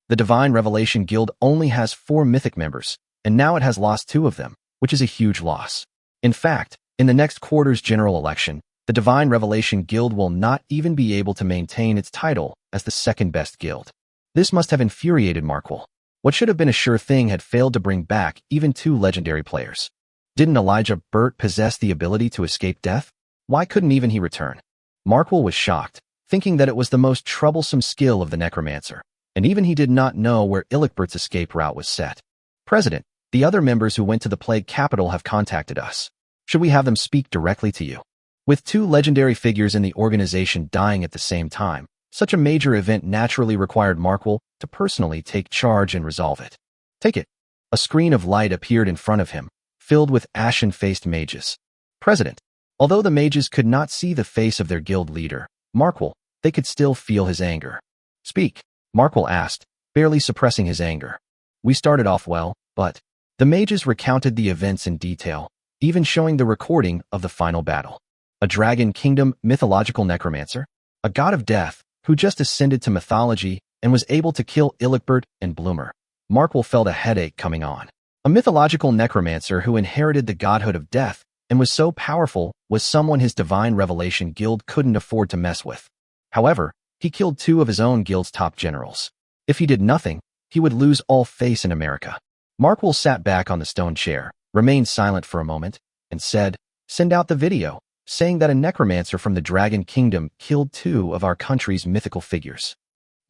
The Divine Revelation Guild only has 4 mythic members, and now it has lost 2 of them, which is a huge loss. In fact, in the next quarter's general election, the Divine Revelation Guild will not even be able to maintain its title as as the second-best guild. This must have infuriated Markwell. What should have been a sure thing had failed to bring back even two legendary players. Didn't Elijah Burt possess the ability to escape death? Why couldn't even he return? Markwell was shocked, thinking that it was the most troublesome skill of the necromancer, and even he did not know where Ilikbert's escape route was set. President, the other members who went to the plague capital have contacted us. Should we have them speak directly to you? With two legendary figures in the organization dying at the same time, such a major event naturally required Markwell to personally take charge and resolve it. Take it. A screen of light appeared in front of him, filled with ashen-faced mages. President, although the mages could not see the face of their guild leader, Markwell, they could still feel his anger. Speak, Markwell asked, barely suppressing his anger. We started off well, but the mages recounted the events in detail, even showing the recording of the final battle. A Dragon Kingdom mythological necromancer, a god of death, who just ascended to mythology and was able to kill Ilikbert and Bloomer. Markwell felt a headache coming on. A mythological necromancer who inherited the godhood of death and was so powerful was someone his Divine Revelation guild couldn't afford to mess with. However, he killed two of his own guild's top generals. If he did nothing, he would lose all face in America. Markwell sat back on the stone chair, remained silent for a moment, and said, "Send out the video, saying that a necromancer from the Dragon Kingdom killed two of our country's mythical figures.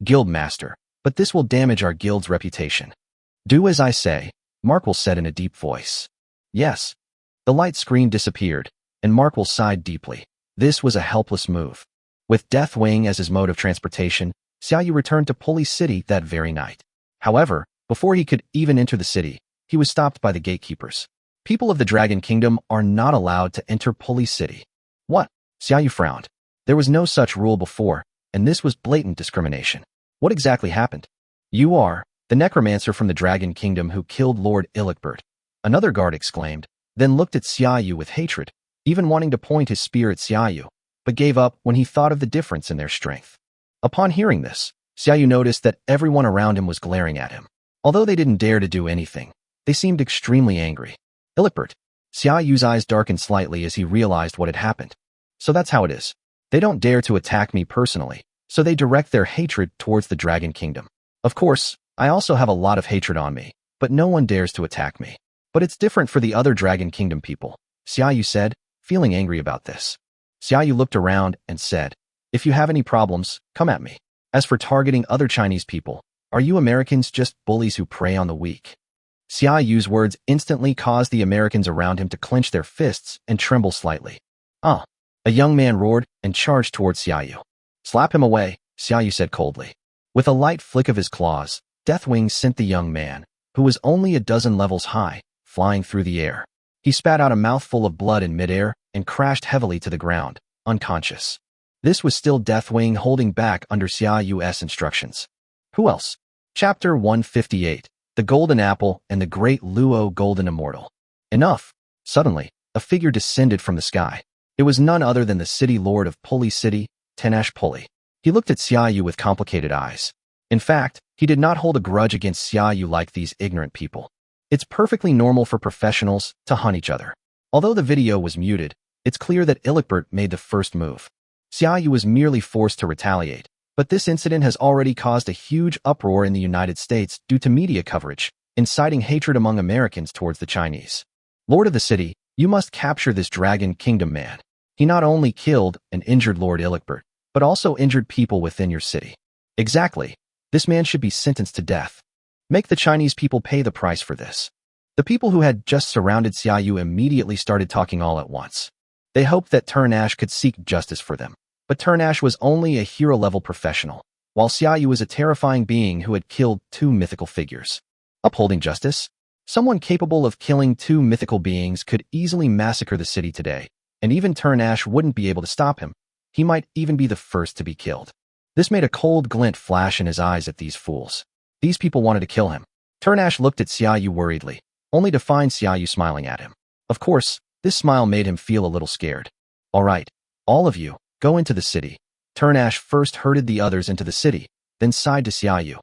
Guildmaster, but this will damage our guild's reputation." "Do as I say," Markwell said in a deep voice. Yes. The light screen disappeared, and Markwell sighed deeply. This was a helpless move. With Deathwing as his mode of transportation, Xiaoyu returned to Pulley City that very night. However, before he could even enter the city, he was stopped by the gatekeepers. People of the Dragon Kingdom are not allowed to enter Pulley City. What? Xiaoyu frowned. There was no such rule before, and this was blatant discrimination. What exactly happened? You are the necromancer from the Dragon Kingdom who killed Lord Ilikbert, another guard exclaimed, then looked at Xiaoyu with hatred, even wanting to point his spear at Xiaoyu, but gave up when he thought of the difference in their strength. Upon hearing this, Xiaoyu noticed that everyone around him was glaring at him. Although they didn't dare to do anything, they seemed extremely angry. Ilikbert. Xiaoyu's eyes darkened slightly as he realized what had happened. So that's how it is. They don't dare to attack me personally, so they direct their hatred towards the Dragon Kingdom. Of course, I also have a lot of hatred on me, but no one dares to attack me. But it's different for the other Dragon Kingdom people, Xiaoyu said, feeling angry about this. Xiaoyu looked around and said, "If you have any problems, come at me. As for targeting other Chinese people, are you Americans just bullies who prey on the weak?" Xiaoyu's words instantly caused the Americans around him to clench their fists and tremble slightly. "Ah!" A young man roared and charged towards Xiaoyu. "Slap him away," Xiaoyu said coldly. With a light flick of his claws, Deathwing sent the young man, who was only a dozen levels high, flying through the air. He spat out a mouthful of blood in midair and crashed heavily to the ground, unconscious. This was still Deathwing holding back under Xiaoyu's instructions. Who else? Chapter 158, The Golden Apple and the Great Luo Golden Immortal. Enough. Suddenly, a figure descended from the sky. It was none other than the city lord of Pulley City, Tenash Pulley. He looked at Xiaoyu with complicated eyes. In fact, he did not hold a grudge against Xiaoyu like these ignorant people. It's perfectly normal for professionals to hunt each other. Although the video was muted, it's clear that Ilikbert made the first move. Xiaoyu was merely forced to retaliate, but this incident has already caused a huge uproar in the United States due to media coverage, inciting hatred among Americans towards the Chinese. Lord of the city, you must capture this Dragon Kingdom man. He not only killed and injured Lord Ilikbert, but also injured people within your city. Exactly. This man should be sentenced to death. Make the Chinese people pay the price for this. The people who had just surrounded Xiaoyu immediately started talking all at once. They hoped that Turnash could seek justice for them, but Turnash was only a hero-level professional, while Xiaoyu was a terrifying being who had killed two mythical figures. Upholding justice? Someone capable of killing two mythical beings could easily massacre the city today, and even Turnash wouldn't be able to stop him. He might even be the first to be killed. This made a cold glint flash in his eyes at these fools. These people wanted to kill him. Turnash looked at Xiaoyu worriedly, only to find Xiaoyu smiling at him. Of course, this smile made him feel a little scared. All right, all of you, go into the city. Turnash first herded the others into the city, then sighed to Xiaoyu.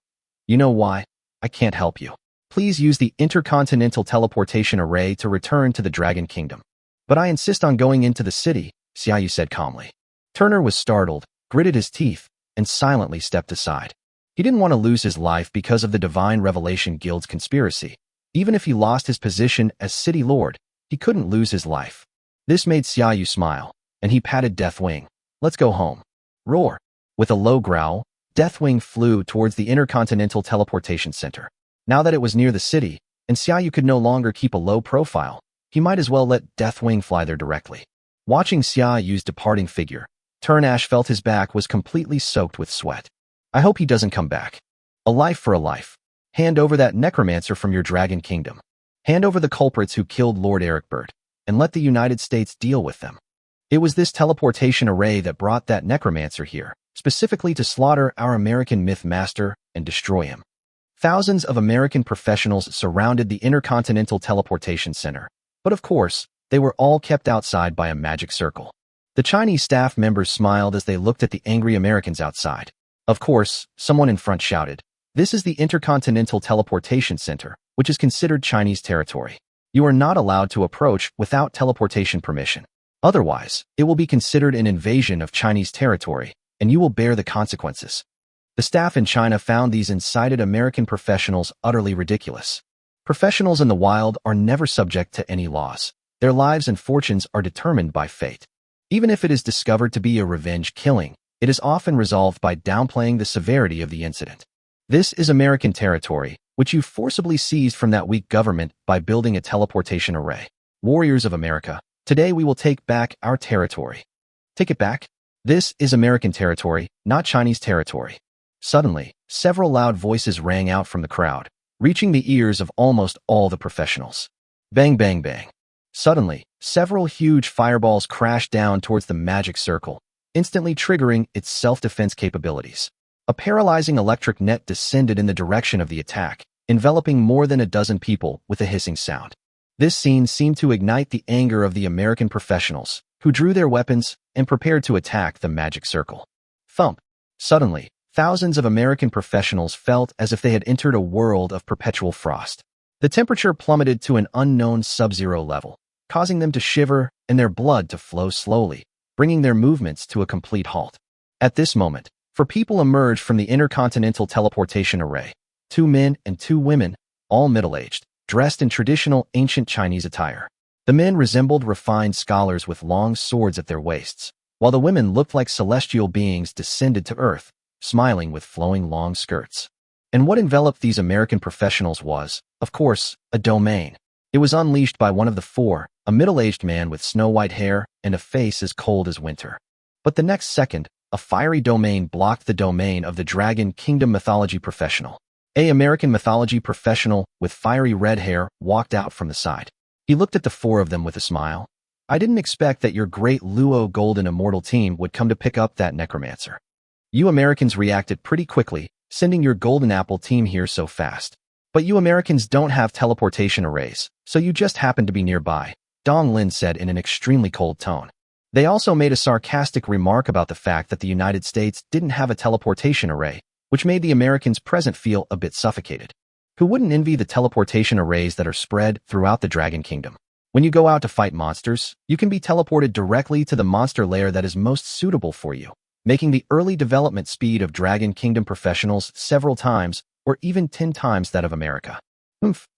You know why? I can't help you. Please use the intercontinental teleportation array to return to the Dragon Kingdom. But I insist on going into the city, Xiaoyu said calmly. Turner was startled, gritted his teeth, and silently stepped aside. He didn't want to lose his life because of the Divine Revelation Guild's conspiracy. Even if he lost his position as City Lord, he couldn't lose his life. This made Xiaoyu smile, and he patted Deathwing. "Let's go home." Roar. With a low growl, Deathwing flew towards the Intercontinental Teleportation Center. Now that it was near the city, and Xiaoyu could no longer keep a low profile, he might as well let Deathwing fly there directly. Watching Xiaoyu's departing figure, Turnash felt his back was completely soaked with sweat. I hope he doesn't come back. A life for a life. Hand over that necromancer from your dragon kingdom. Hand over the culprits who killed Lord Ericbert, and let the United States deal with them. It was this teleportation array that brought that necromancer here, specifically to slaughter our American myth master and destroy him. Thousands of American professionals surrounded the Intercontinental Teleportation Center, but of course, they were all kept outside by a magic circle. The Chinese staff members smiled as they looked at the angry Americans outside. Of course, someone in front shouted, "This is the Intercontinental Teleportation Center, which is considered Chinese territory. You are not allowed to approach without teleportation permission. Otherwise, it will be considered an invasion of Chinese territory, and you will bear the consequences." The staff in China found these incited American professionals utterly ridiculous. Professionals in the wild are never subject to any laws. Their lives and fortunes are determined by fate. Even if it is discovered to be a revenge killing, it is often resolved by downplaying the severity of the incident. This is American territory, which you forcibly seized from that weak government by building a teleportation array. Warriors of America, today we will take back our territory. Take it back? This is American territory, not Chinese territory. Suddenly, several loud voices rang out from the crowd, reaching the ears of almost all the professionals. Bang, bang, bang. Suddenly, several huge fireballs crashed down towards the magic circle, instantly triggering its self-defense capabilities. A paralyzing electric net descended in the direction of the attack, enveloping more than a dozen people with a hissing sound. This scene seemed to ignite the anger of the American professionals, who drew their weapons and prepared to attack the magic circle. Thump. Suddenly, thousands of American professionals felt as if they had entered a world of perpetual frost. The temperature plummeted to an unknown sub-zero level, causing them to shiver and their blood to flow slowly, bringing their movements to a complete halt. At this moment, four people emerged from the Intercontinental Teleportation Array, 2 men and 2 women, all middle-aged, dressed in traditional ancient Chinese attire. The men resembled refined scholars with long swords at their waists, while the women looked like celestial beings descended to earth, smiling with flowing long skirts. And what enveloped these American professionals was, of course, a domain. It was unleashed by one of the 4, a middle-aged man with snow-white hair and a face as cold as winter. But the next second, a fiery domain blocked the domain of the Dragon Kingdom mythology professional. An American mythology professional with fiery red hair walked out from the side. He looked at the 4 of them with a smile. "I didn't expect that your great Luo Golden Immortal team would come to pick up that necromancer. You Americans reacted pretty quickly, sending your Golden Apple team here so fast. But you Americans don't have teleportation arrays, so you just happened to be nearby," Dong Lin said in an extremely cold tone. They also made a sarcastic remark about the fact that the United States didn't have a teleportation array, which made the Americans present feel a bit suffocated. Who wouldn't envy the teleportation arrays that are spread throughout the Dragon Kingdom? When you go out to fight monsters, you can be teleported directly to the monster lair that is most suitable for you, making the early development speed of Dragon Kingdom professionals several times or even 10 times that of America.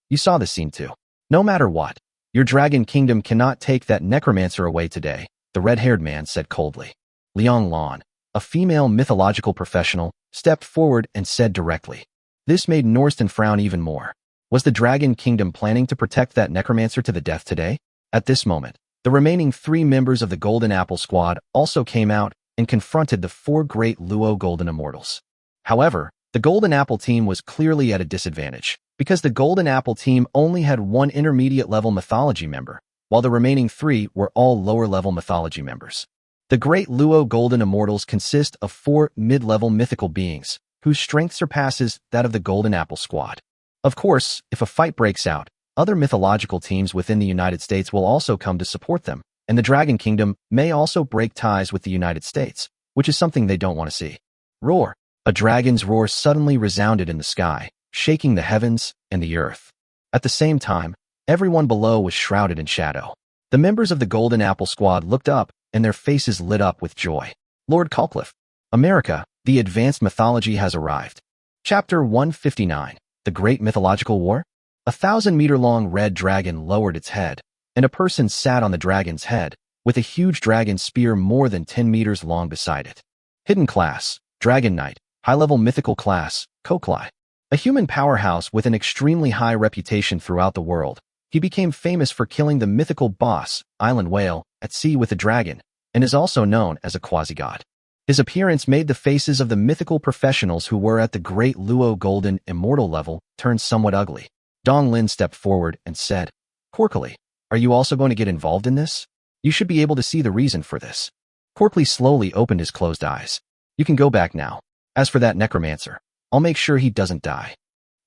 You saw this scene too. No matter what, your Dragon Kingdom cannot take that necromancer away today, the red-haired man said coldly. Liang Lan, a female mythological professional, stepped forward and said directly. This made Norston frown even more. Was the Dragon Kingdom planning to protect that necromancer to the death today? At this moment, the remaining 3 members of the Golden Apple Squad also came out and confronted the 4 great Luo Golden Immortals. However, the Golden Apple team was clearly at a disadvantage, because the Golden Apple team only had 1 intermediate-level mythology member, while the remaining 3 were all lower-level mythology members. The great Luo Golden Immortals consist of 4 mid-level mythical beings, whose strength surpasses that of the Golden Apple Squad. Of course, if a fight breaks out, other mythological teams within the United States will also come to support them, and the Dragon Kingdom may also break ties with the United States, which is something they don't want to see. Roar! A dragon's roar suddenly resounded in the sky, shaking the heavens and the earth. At the same time, everyone below was shrouded in shadow. The members of the Golden Apple Squad looked up, and their faces lit up with joy. Lord Calcliff, America, The advanced mythology has arrived. Chapter 159. The Great Mythological War? 1,000-meter-long red dragon lowered its head, and a person sat on the dragon's head, with a huge dragon spear more than 10 meters long beside it. Hidden class, Dragon Knight, high-level mythical class, Koklai. A human powerhouse with an extremely high reputation throughout the world, he became famous for killing the mythical boss, Island Whale, at sea with a dragon, and is also known as a quasi-god. His appearance made the faces of the mythical professionals who were at the Great Luo Golden Immortal level turn somewhat ugly. Dong Lin stepped forward and said, "Korkli, are you also going to get involved in this? You should be able to see the reason for this." Korkli slowly opened his closed eyes. "You can go back now. As for that necromancer, I'll make sure he doesn't die.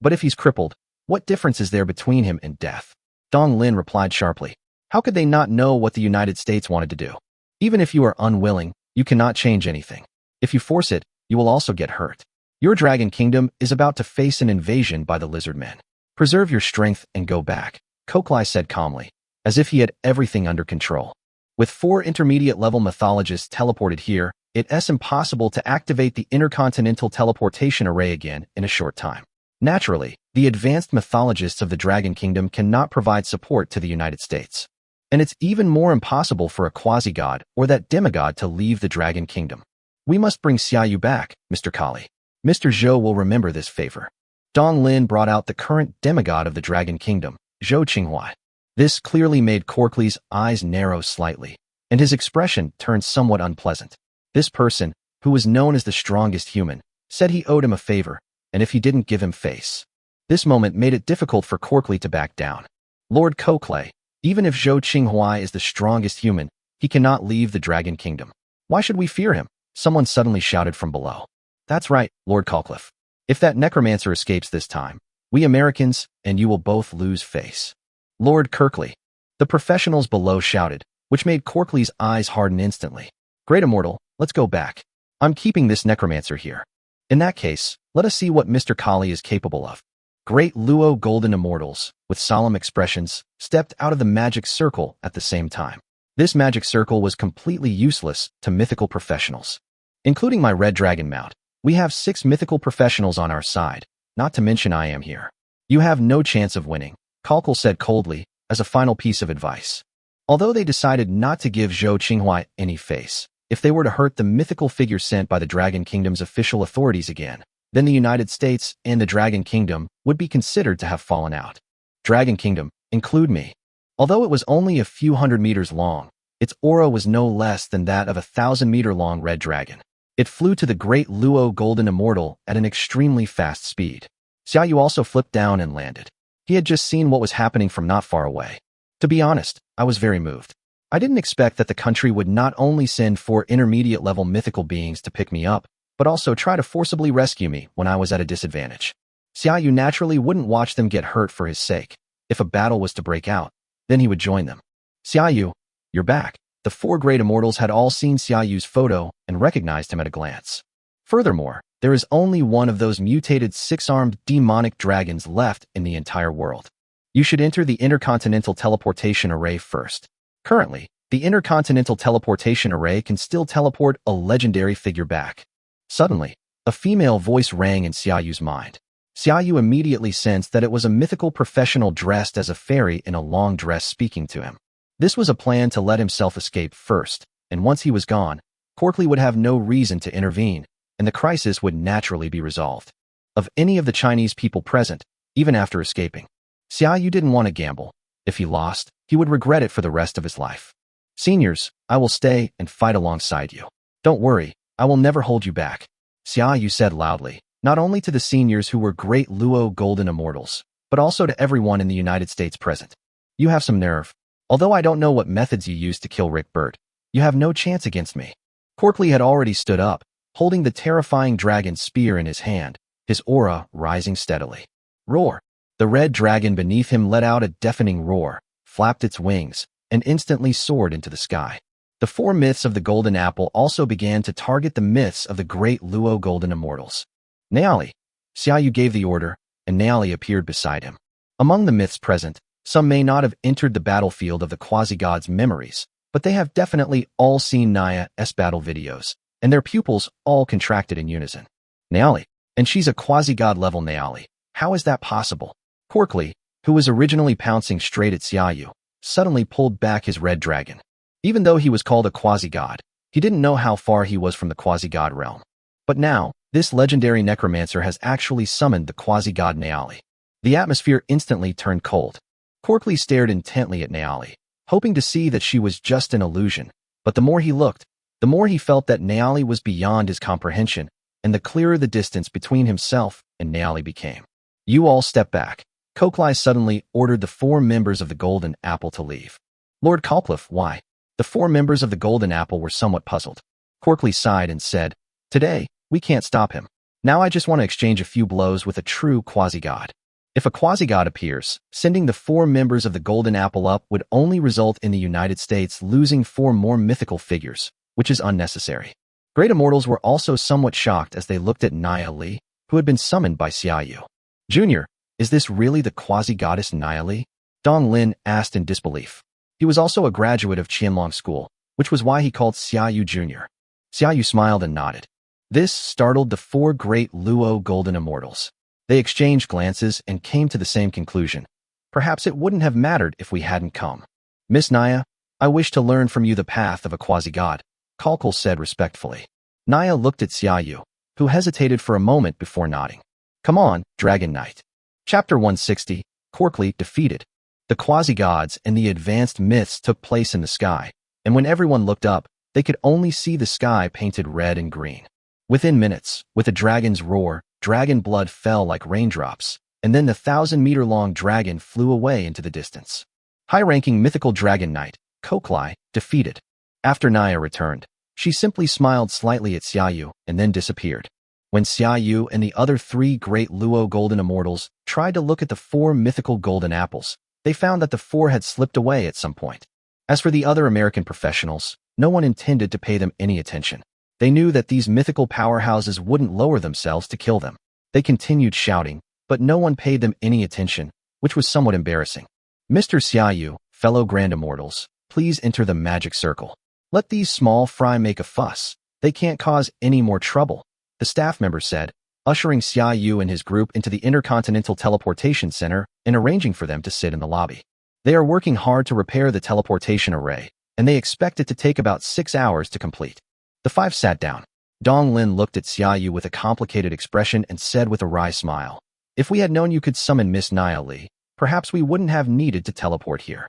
But if he's crippled, what difference is there between him and death?" Dong Lin replied sharply. How could they not know what the United States wanted to do? Even if you are unwilling, you cannot change anything. If you force it, you will also get hurt. Your Dragon Kingdom is about to face an invasion by the lizard men. Preserve your strength and go back, Koklai said calmly, as if he had everything under control. With 4 intermediate-level mythologists teleported here, it's impossible to activate the intercontinental teleportation array again in a short time. Naturally, the advanced mythologists of the Dragon Kingdom cannot provide support to the United States. And it's even more impossible for a quasi-god or that demigod to leave the Dragon Kingdom. We must bring Xiaoyu back, Mr. Kali. Mr. Zhou will remember this favor. Dong Lin brought out the current demigod of the Dragon Kingdom, Zhou Qinghua. This clearly made Korkli's eyes narrow slightly, and his expression turned somewhat unpleasant. This person, who was known as the strongest human, said he owed him a favor, and if he didn't give him face. This moment made it difficult for Korkli to back down. Lord Koklai, even if Zhou Qinghua is the strongest human, he cannot leave the Dragon Kingdom. Why should we fear him? Someone suddenly shouted from below. That's right, Lord Kalcliffe. If that necromancer escapes this time, we Americans and you will both lose face. Lord Kirkley. The professionals below shouted, which made Korkli's eyes harden instantly. Great Immortal, let's go back. I'm keeping this necromancer here. In that case, let us see what Mr. Kali is capable of. Great Luo Golden Immortals, with solemn expressions, stepped out of the magic circle at the same time. This magic circle was completely useless to mythical professionals. Including my red dragon mount, we have 6 mythical professionals on our side, not to mention I am here. You have no chance of winning, Kalkul said coldly, as a final piece of advice. Although they decided not to give Zhou Qinghua any face, if they were to hurt the mythical figure sent by the Dragon Kingdom's official authorities again, then the United States and the Dragon Kingdom would be considered to have fallen out. Dragon Kingdom, include me. Although it was only a few hundred meters long, its aura was no less than that of a 1,000-meter-long red dragon. It flew to the Great Luo Golden Immortal at an extremely fast speed. Xiaoyu also flipped down and landed. He had just seen what was happening from not far away. To be honest, I was very moved. I didn't expect that the country would not only send 4 intermediate-level mythical beings to pick me up, but also try to forcibly rescue me when I was at a disadvantage. Xiaoyu naturally wouldn't watch them get hurt for his sake. If a battle was to break out, then he would join them. Xiaoyu, you're back. The 4 great immortals had all seen Xiaoyu's photo and recognized him at a glance. Furthermore, there is only one of those mutated 6-armed demonic dragons left in the entire world. You should enter the Intercontinental Teleportation Array first. Currently, the Intercontinental Teleportation Array can still teleport a legendary figure back. Suddenly, a female voice rang in Xiaoyu's mind. Xiaoyu immediately sensed that it was a mythical professional dressed as a fairy in a long dress speaking to him. This was a plan to let himself escape first, and once he was gone, Korkli would have no reason to intervene, and the crisis would naturally be resolved. Of any of the Chinese people present, even after escaping, Xiaoyu didn't want to gamble. If he lost, he would regret it for the rest of his life. Seniors, I will stay and fight alongside you. Don't worry, I will never hold you back, Xiaoyu said loudly, not only to the seniors who were Great Luo Golden Immortals, but also to everyone in the United States present. You have some nerve. Although I don't know what methods you used to kill Rick Burt, you have no chance against me. Korkli had already stood up, holding the terrifying dragon spear in his hand, his aura rising steadily. Roar! The red dragon beneath him let out a deafening roar, flapped its wings, and instantly soared into the sky. The 4 myths of the Golden Apple also began to target the myths of the Great Luo Golden Immortals. Naali. Xiaoyu gave the order, and Naali appeared beside him. Among the myths present, some may not have entered the battlefield of the quasi-gods' memories, but they have definitely all seen Naya's battle videos, and their pupils all contracted in unison. Naali. And she's a quasi-god level Naali. How is that possible? Quarkly, who was originally pouncing straight at Xiaoyu, suddenly pulled back his red dragon. Even though he was called a quasi-god, he didn't know how far he was from the quasi-god realm. But now, this legendary necromancer has actually summoned the quasi-god Naali. The atmosphere instantly turned cold. Quarkly stared intently at Naali, hoping to see that she was just an illusion, but the more he looked, the more he felt that Naali was beyond his comprehension, and the clearer the distance between himself and Naali became. You all step back. Koklai suddenly ordered the 4 members of the Golden Apple to leave. Lord Calcliff, why? The 4 members of the Golden Apple were somewhat puzzled. Quarkly sighed and said, today, we can't stop him. Now I just want to exchange a few blows with a true quasi-god. If a quasi-god appears, sending the 4 members of the Golden Apple up would only result in the United States losing 4 more mythical figures, which is unnecessary. Great Immortals were also somewhat shocked as they looked at Nia Li, who had been summoned by Xiaoyu. Junior, is this really the quasi-goddess Nia Li? Dong Lin asked in disbelief. He was also a graduate of Qianlong School, which was why he called Xiaoyu Junior. Xiaoyu smiled and nodded. This startled the 4 great Luo Golden Immortals. They exchanged glances and came to the same conclusion. Perhaps it wouldn't have mattered if we hadn't come. Miss Nia, I wish to learn from you the path of a quasi-god, Kalkul said respectfully. Nia looked at Xiaoyu, who hesitated for a moment before nodding. Come on, Dragon Knight. Chapter 160, Quarkly defeated. The quasi-gods and the advanced myths took place in the sky, and when everyone looked up, they could only see the sky painted red and green. Within minutes, with a dragon's roar, dragon blood fell like raindrops, and then the 1,000-meter-long dragon flew away into the distance. High-ranking mythical Dragon Knight, Koklai, defeated. After Nia returned, she simply smiled slightly at Xiaoyu and then disappeared. When Xiaoyu and the other 3 great Luo Golden Immortals tried to look at the 4 mythical Golden Apples, they found that the 4 had slipped away at some point. As for the other American professionals, no one intended to pay them any attention. They knew that these mythical powerhouses wouldn't lower themselves to kill them. They continued shouting, but no one paid them any attention, which was somewhat embarrassing. Mr. Xiaoyu, fellow Grand Immortals, please enter the magic circle. Let these small fry make a fuss. They can't cause any more trouble, the staff member said, ushering Xiaoyu and his group into the Intercontinental Teleportation Center and arranging for them to sit in the lobby. They are working hard to repair the teleportation array, and they expect it to take about 6 hours to complete. The 5 sat down. Dong Lin looked at Xiaoyu with a complicated expression and said with a wry smile, if we had known you could summon Miss Nia Li, perhaps we wouldn't have needed to teleport here.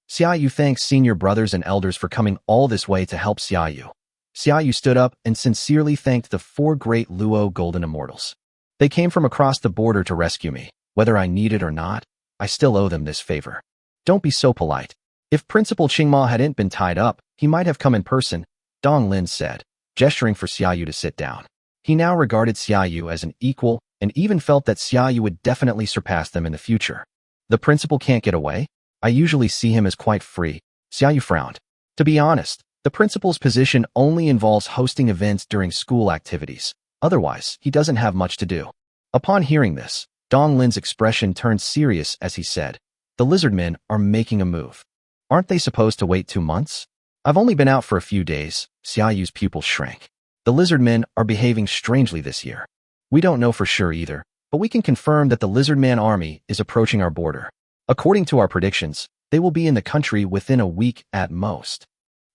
Xiaoyu thanks senior brothers and elders for coming all this way to help Xiaoyu. Xiaoyu stood up and sincerely thanked the 4 great Luo Golden Immortals. They came from across the border to rescue me. Whether I need it or not, I still owe them this favor. Don't be so polite. If Principal Qingma hadn't been tied up, he might have come in person, Dong Lin said, gesturing for Xiaoyu to sit down. He now regarded Xiaoyu as an equal and even felt that Xiaoyu would definitely surpass them in the future. The principal can't get away? I usually see him as quite free. Xiaoyu frowned. To be honest, the principal's position only involves hosting events during school activities. Otherwise, he doesn't have much to do. Upon hearing this, Dong Lin's expression turned serious as he said, the lizardmen are making a move. Aren't they supposed to wait 2 months? I've only been out for a few days. Xiaoyu's pupils shrank. The lizardmen are behaving strangely this year. We don't know for sure either, but we can confirm that the lizardman army is approaching our border. According to our predictions, they will be in the country within a week at most.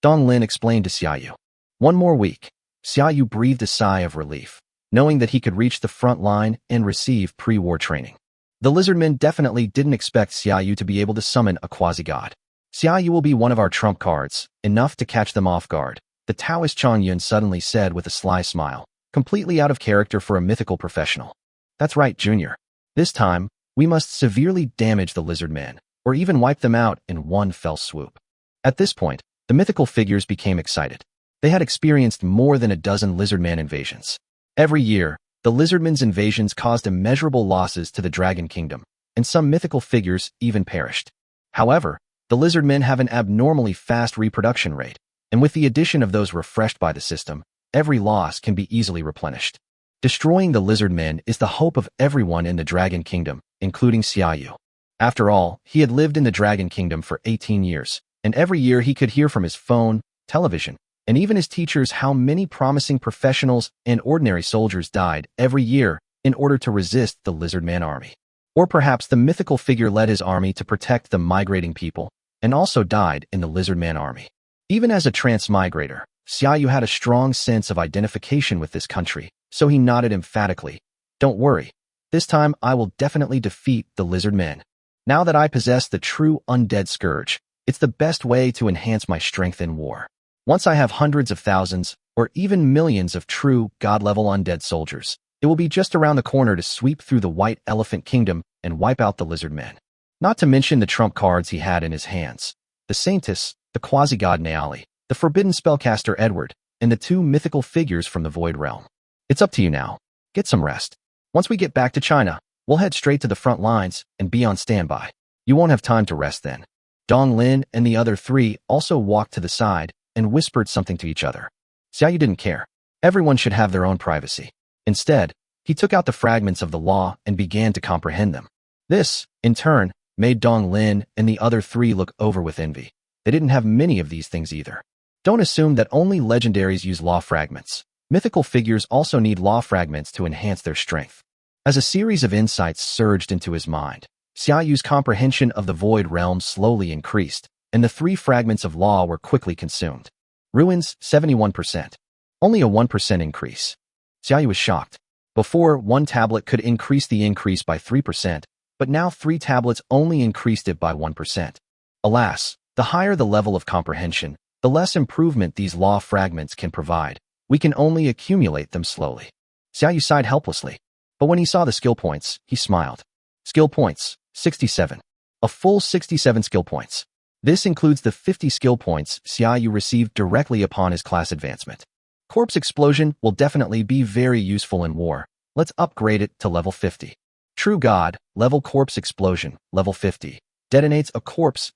Dong Lin explained to Xiaoyu. 1 more week. Xiaoyu breathed a sigh of relief, knowing that he could reach the front line and receive pre-war training. The lizardmen definitely didn't expect Xiaoyu to be able to summon a quasi-god. Xiaoyu will be one of our trump cards, enough to catch them off guard, the Taoist Chang Yun suddenly said with a sly smile, completely out of character for a mythical professional. That's right, Junior. This time, we must severely damage the lizardmen, or even wipe them out in one fell swoop. At this point, the mythical figures became excited. They had experienced more than a dozen lizardman invasions. Every year, the lizardmen's invasions caused immeasurable losses to the Dragon Kingdom, and some mythical figures even perished. However, the lizardmen have an abnormally fast reproduction rate, and with the addition of those refreshed by the system, every loss can be easily replenished. Destroying the lizardmen is the hope of everyone in the Dragon Kingdom, including Xiaoyu. After all, he had lived in the Dragon Kingdom for 18 years, and every year he could hear from his phone, television, and even his teachers how many promising professionals and ordinary soldiers died every year in order to resist the Lizard Man army. Or perhaps the mythical figure led his army to protect the migrating people and also died in the Lizard Man army. Even as a transmigrator, Xiaoyu had a strong sense of identification with this country, so he nodded emphatically. Don't worry, this time I will definitely defeat the Lizard Men. Now that I possess the true undead scourge, it's the best way to enhance my strength in war. Once I have hundreds of thousands, or even millions of true god-level undead soldiers, it will be just around the corner to sweep through the White Elephant Kingdom and wipe out the Lizard Men. Not to mention the trump cards he had in his hands. The Saintess, the quasi-god Naali, the forbidden spellcaster Edward, and the two mythical figures from the Void Realm. It's up to you now. Get some rest. Once we get back to China, we'll head straight to the front lines and be on standby. You won't have time to rest then. Dong Lin and the other three also walked to the side and whispered something to each other. Xiaoyu didn't care. Everyone should have their own privacy. Instead, he took out the fragments of the law and began to comprehend them. This, in turn, made Dong Lin and the other three look over with envy. They didn't have many of these things either. Don't assume that only legendaries use law fragments. Mythical figures also need law fragments to enhance their strength. As a series of insights surged into his mind, Xiaoyu's comprehension of the Void Realm slowly increased, and the three fragments of law were quickly consumed. Ruins, 71%. Only a 1% increase. Xiaoyu was shocked. Before, one tablet could increase the increase by 3%, but now 3 tablets only increased it by 1%. Alas, the higher the level of comprehension, the less improvement these law fragments can provide. We can only accumulate them slowly. Xiaoyu sighed helplessly, but when he saw the skill points, he smiled. Skill points, 67. A full 67 skill points. This includes the 50 skill points Xiaoyu received directly upon his class advancement. Corpse Explosion will definitely be very useful in war. Let's upgrade it to level 50. True God, level Corpse Explosion, level 50. Detonates a corpse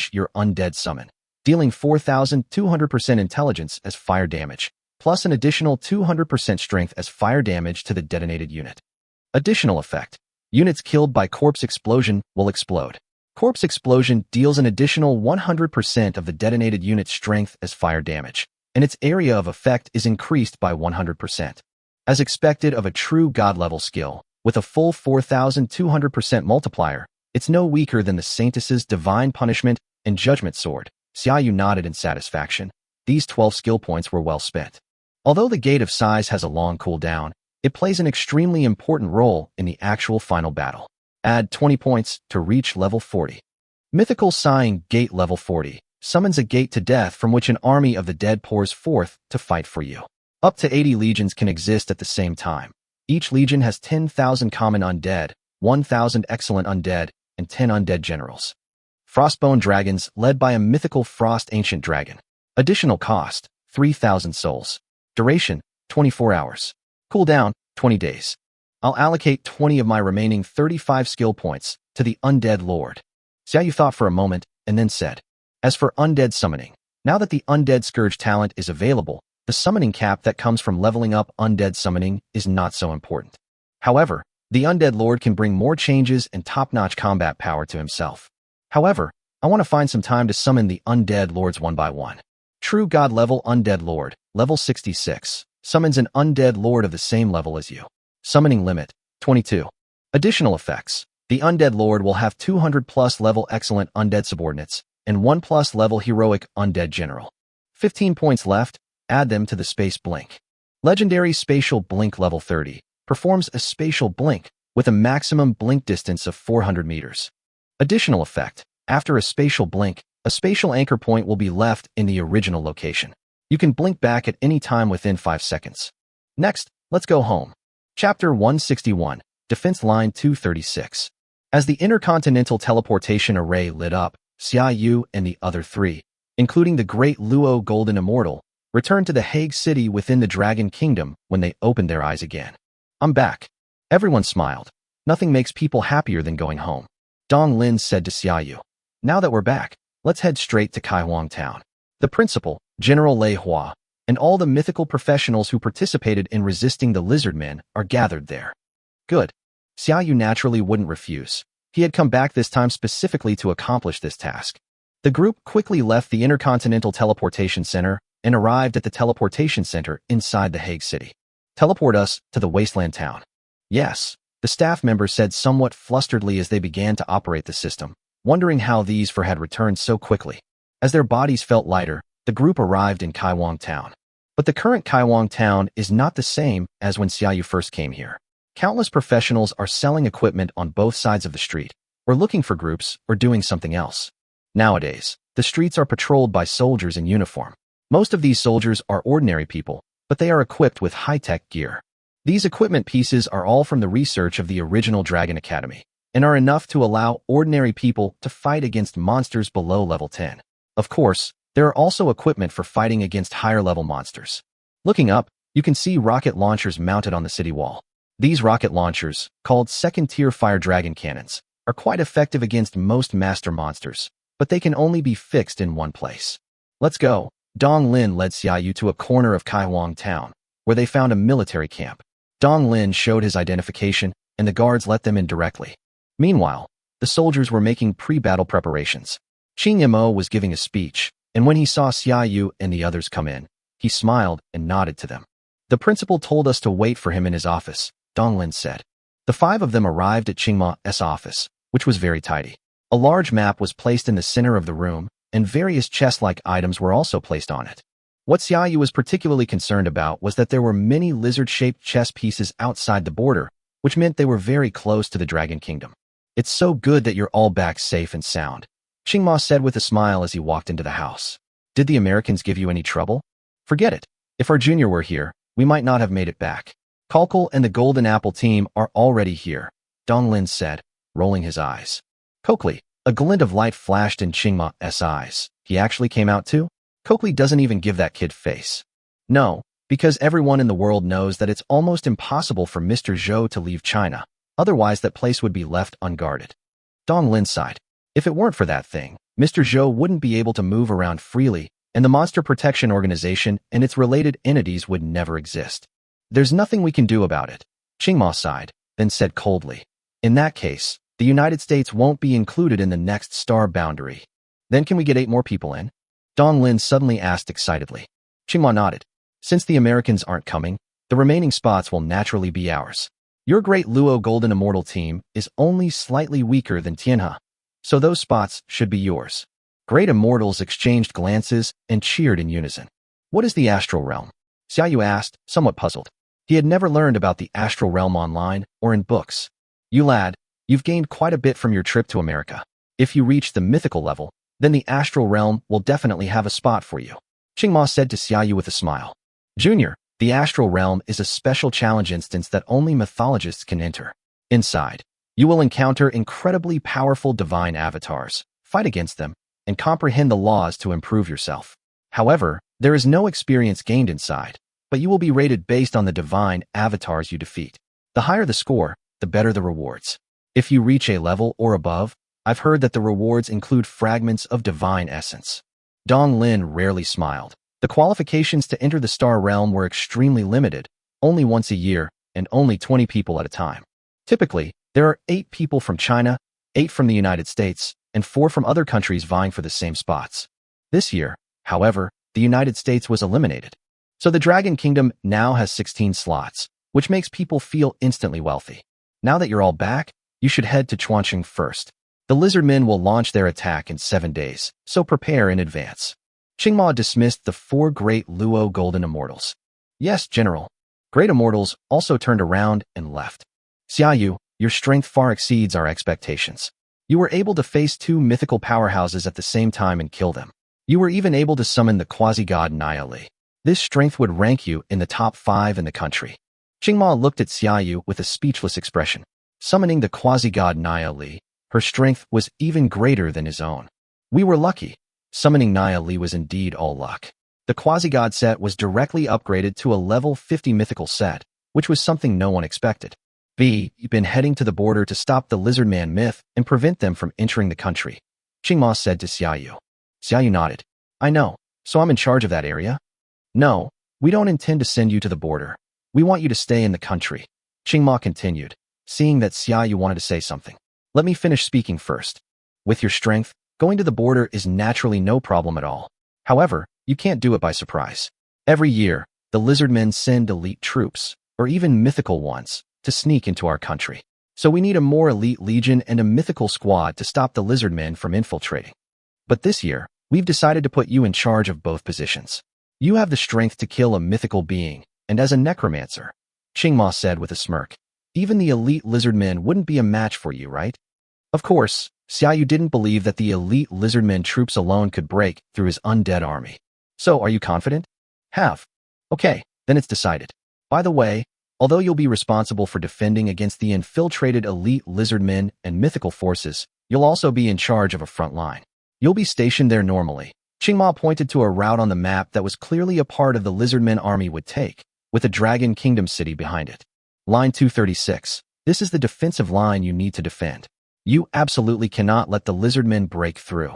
/ your undead summon, dealing 4,200% intelligence as fire damage, plus an additional 200% strength as fire damage to the detonated unit. Additional effect. Units killed by Corpse Explosion will explode. Corpse Explosion deals an additional 100% of the detonated unit's strength as fire damage, and its area of effect is increased by 100%. As expected of a true god-level skill, with a full 4,200% multiplier, it's no weaker than the Saintess's Divine Punishment and Judgment Sword. Xiaoyu nodded in satisfaction. These 12 skill points were well spent. Although the Gate of Sighs has a long cooldown, it plays an extremely important role in the actual final battle. Add 20 points to reach level 40. Mythical Sighing Gate level 40 summons a gate to death from which an army of the dead pours forth to fight for you. Up to 80 legions can exist at the same time. Each legion has 10,000 common undead, 1,000 excellent undead, and 10 undead generals. Frostbone dragons led by a mythical frost ancient dragon. Additional cost, 3,000 souls. Duration, 24 hours. Cooldown, 20 days. I'll allocate 20 of my remaining 35 skill points to the Undead Lord. Xiaoyu thought for a moment and then said, as for undead summoning, now that the Undead Scourge talent is available, the summoning cap that comes from leveling up undead summoning is not so important. However, the Undead Lord can bring more changes and top-notch combat power to himself. However, I want to find some time to summon the Undead Lords one by one. True God level Undead Lord, level 66, summons an Undead Lord of the same level as you. Summoning limit, 22. Additional effects. The Undead Lord will have 200 plus level excellent undead subordinates and 1 plus level heroic undead general. 15 points left, add them to the Space Blink. Legendary Spatial Blink level 30 performs a spatial blink with a maximum blink distance of 400 meters. Additional effect. After a spatial blink, a spatial anchor point will be left in the original location. You can blink back at any time within 5 seconds. Next, let's go home. Chapter 161, Defense Line 236. As the intercontinental teleportation array lit up, Xiaoyu and the other three, including the great Luo Golden Immortal, returned to the Hague City within the Dragon Kingdom when they opened their eyes again. I'm back. Everyone smiled. Nothing makes people happier than going home. Dong Lin said to Xiaoyu, now that we're back, let's head straight to Kaihuang Town. The principal, General Lei Hua, and all the mythical professionals who participated in resisting the Lizard Men are gathered there. Good. Xiaoyu naturally wouldn't refuse. He had come back this time specifically to accomplish this task. The group quickly left the Intercontinental Teleportation Center and arrived at the teleportation center inside the Hague city. Teleport us to the wasteland town. Yes, the staff member said somewhat flusteredly as they began to operate the system, wondering how these four had returned so quickly. As their bodies felt lighter, the group arrived in Kaiwang town. But the current Kaiwang town is not the same as when Xiaoyu first came here. Countless professionals are selling equipment on both sides of the street, or looking for groups, or doing something else. Nowadays, the streets are patrolled by soldiers in uniform. Most of these soldiers are ordinary people, but they are equipped with high-tech gear. These equipment pieces are all from the research of the original Dragon Academy, and are enough to allow ordinary people to fight against monsters below level 10. Of course, there are also equipment for fighting against higher-level monsters. Looking up, you can see rocket launchers mounted on the city wall. These rocket launchers, called second-tier fire dragon cannons, are quite effective against most master monsters, but they can only be fixed in one place. Let's go. Dong Lin led Xiaoyu to a corner of Kaiwang town, where they found a military camp. Dong Lin showed his identification, and the guards let them in directly. Meanwhile, the soldiers were making pre-battle preparations. Qing Yamo was giving a speech, and when he saw Xiaoyu and the others come in, he smiled and nodded to them. The principal told us to wait for him in his office, Dong Lin said. The five of them arrived at Qingma's office, which was very tidy. A large map was placed in the center of the room, and various chest-like items were also placed on it. What Xiaoyu was particularly concerned about was that there were many lizard-shaped chess pieces outside the border, which meant they were very close to the Dragon Kingdom. It's so good that you're all back safe and sound, Qingma said with a smile as he walked into the house. Did the Americans give you any trouble? Forget it. If our junior were here, we might not have made it back. Kalkal and the Golden Apple team are already here, Dong Lin said, rolling his eyes. Coakley, a glint of light flashed in Qingma's eyes. He actually came out too? Coakley doesn't even give that kid face. No, because everyone in the world knows that it's almost impossible for Mr. Zhou to leave China, otherwise that place would be left unguarded. Dong Lin sighed. If it weren't for that thing, Mr. Zhou wouldn't be able to move around freely, and the Monster Protection Organization and its related entities would never exist. There's nothing we can do about it. Qingma sighed, then said coldly. In that case, the United States won't be included in the next star boundary. Then can we get 8 more people in? Dong Lin suddenly asked excitedly. Qingma nodded. Since the Americans aren't coming, the remaining spots will naturally be ours. Your great Luo Golden Immortal team is only slightly weaker than Tianhe, so those spots should be yours. Great Immortals exchanged glances and cheered in unison. What is the Astral Realm? Xiaoyu asked, somewhat puzzled. He had never learned about the Astral Realm online or in books. You lad, you've gained quite a bit from your trip to America. If you reach the mythical level, then the Astral Realm will definitely have a spot for you, Qingma said to Xiaoyu with a smile. Junior, the Astral Realm is a special challenge instance that only mythologists can enter. Inside, you will encounter incredibly powerful divine avatars, fight against them, and comprehend the laws to improve yourself. However, there is no experience gained inside, but you will be rated based on the divine avatars you defeat. The higher the score, the better the rewards. If you reach a level or above, I've heard that the rewards include fragments of divine essence. Dong Lin rarely smiled. The qualifications to enter the Star Realm were extremely limited, only once a year, and only 20 people at a time. Typically, there are 8 people from China, 8 from the United States, and 4 from other countries vying for the same spots. This year, however, the United States was eliminated. So the Dragon Kingdom now has 16 slots, which makes people feel instantly wealthy. Now that you're all back, you should head to Chuanqing first. The Lizardmen will launch their attack in 7 days, so prepare in advance. Qingma dismissed the 4 great Luo Golden Immortals. Yes, General. Great Immortals also turned around and left. Xiaoyu, your strength far exceeds our expectations. You were able to face 2 mythical powerhouses at the same time and kill them. You were even able to summon the quasi-god Nia Li. This strength would rank you in the top 5 in the country. Qingma looked at Xiaoyu with a speechless expression. Summoning the quasi-god Nia Li, her strength was even greater than his own. We were lucky. Summoning Nia Li was indeed all luck. The quasi-god set was directly upgraded to a level 50 mythical set, which was something no one expected. You've been heading to the border to stop the Lizardman myth and prevent them from entering the country, Qingma said to Xiaoyu. Xiaoyu nodded. I know, so I'm in charge of that area? No, we don't intend to send you to the border. We want you to stay in the country, Qingma continued, seeing that Xiaoyu wanted to say something. Let me finish speaking first. With your strength, going to the border is naturally no problem at all. However, You can't do it by surprise. Every year, the Lizardmen send elite troops, or even mythical ones, to sneak into our country. So we need a more elite legion and a mythical squad to stop the Lizardmen from infiltrating. But this year, we've decided to put you in charge of both positions. You have the strength to kill a mythical being, and as a necromancer, Qingma said with a smirk, even the elite Lizardmen wouldn't be a match for you, right? Of course, Xiaoyu didn't believe that the elite Lizardmen troops alone could break through his undead army. So, are you confident? Have. Okay, then it's decided. By the way, although you'll be responsible for defending against the infiltrated elite Lizardmen and mythical forces, you'll also be in charge of a front line. You'll be stationed there normally. Qingma pointed to a route on the map that was clearly a part of the Lizardmen army would take, with a Dragon Kingdom city behind it. Line 236. This is the defensive line you need to defend. You absolutely cannot let the Lizardmen break through.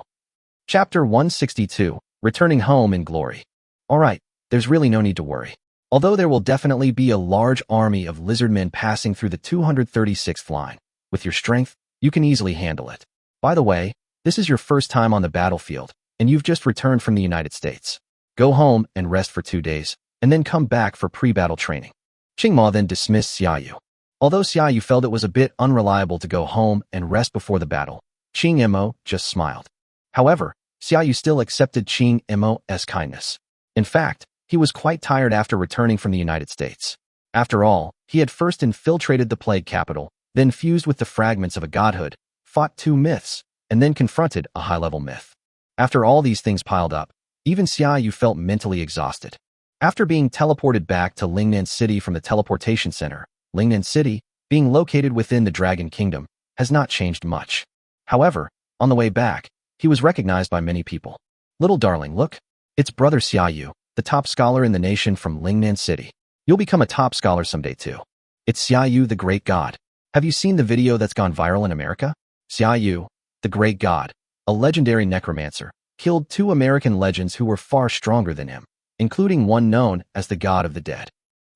Chapter 162. Returning home in glory. Alright, there's really no need to worry. Although there will definitely be a large army of Lizardmen passing through the 236th line. With your strength, you can easily handle it. By the way, this is your first time on the battlefield, and you've just returned from the United States. Go home and rest for 2 days, and then come back for pre-battle training. Qingma then dismissed Xiaoyu. Although Xiaoyu felt it was a bit unreliable to go home and rest before the battle, Qing Mo just smiled. However, Xiaoyu still accepted Qing Mo's kindness. In fact, he was quite tired after returning from the United States. After all, he had first infiltrated the plague capital, then fused with the fragments of a godhood, fought 2 myths, and then confronted a high-level myth. After all these things piled up, even Xiaoyu felt mentally exhausted. After being teleported back to Lingnan City from the teleportation center, Lingnan City, being located within the Dragon Kingdom, has not changed much. However, on the way back, he was recognized by many people. Little darling, look. It's brother Xiaoyu, the top scholar in the nation from Lingnan City. You'll become a top scholar someday too. It's Xiaoyu the Great God. Have you seen the video that's gone viral in America? Xiaoyu, the Great God, a legendary necromancer, killed 2 American legends who were far stronger than him, including one known as the God of the Dead.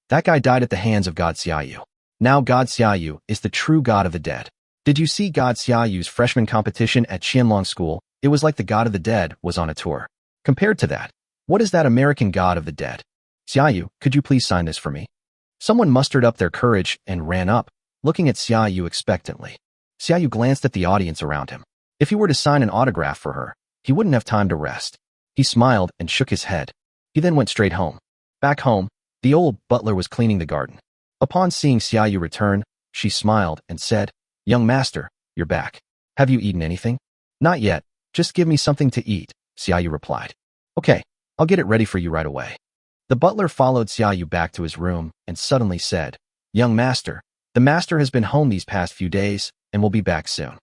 That guy died at the hands of God Xiaoyu. Now God Xiaoyu is the true God of the Dead. Did you see God Xiaoyu's freshman competition at Qianlong School? It was like the God of the Dead was on a tour. Compared to that, what is that American God of the Dead? Xiaoyu, could you please sign this for me? Someone mustered up their courage and ran up, looking at Xiaoyu expectantly. Xiaoyu glanced at the audience around him. If he were to sign an autograph for her, he wouldn't have time to rest. He smiled and shook his head. He then went straight home. Back home, the old butler was cleaning the garden. Upon seeing Xiaoyu return, she smiled and said, "Young master, you're back. Have you eaten anything?" "Not yet. Just give me something to eat," Xiaoyu replied. "Okay, I'll get it ready for you right away." The butler followed Xiaoyu back to his room and suddenly said, "Young master, the master has been home these past few days and will be back soon."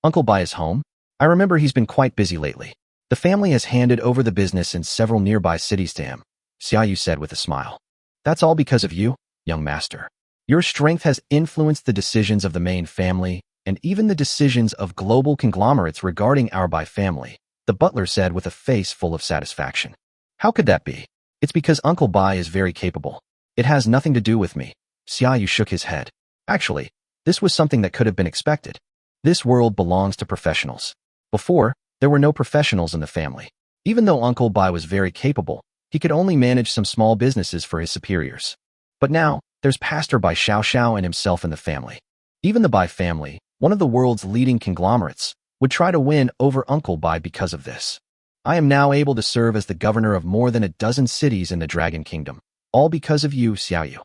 "Uncle Bai is home? I remember he's been quite busy lately. The family has handed over the business in several nearby cities to him," Xiaoyu said with a smile. "That's all because of you, young master. Your strength has influenced the decisions of the main family and even the decisions of global conglomerates regarding our Bai family," the butler said with a face full of satisfaction. "How could that be?" "It's because Uncle Bai is very capable. It has nothing to do with me." Xiaoyu shook his head. "Actually, this was something that could have been expected. This world belongs to professionals. Before, there were no professionals in the family. Even though Uncle Bai was very capable, he could only manage some small businesses for his superiors. But now, there's Pastor Bai Xiao and himself in the family. Even the Bai family, one of the world's leading conglomerates, would try to win over Uncle Bai because of this. I am now able to serve as the governor of more than a dozen cities in the Dragon Kingdom, all because of you, Xiaoyu."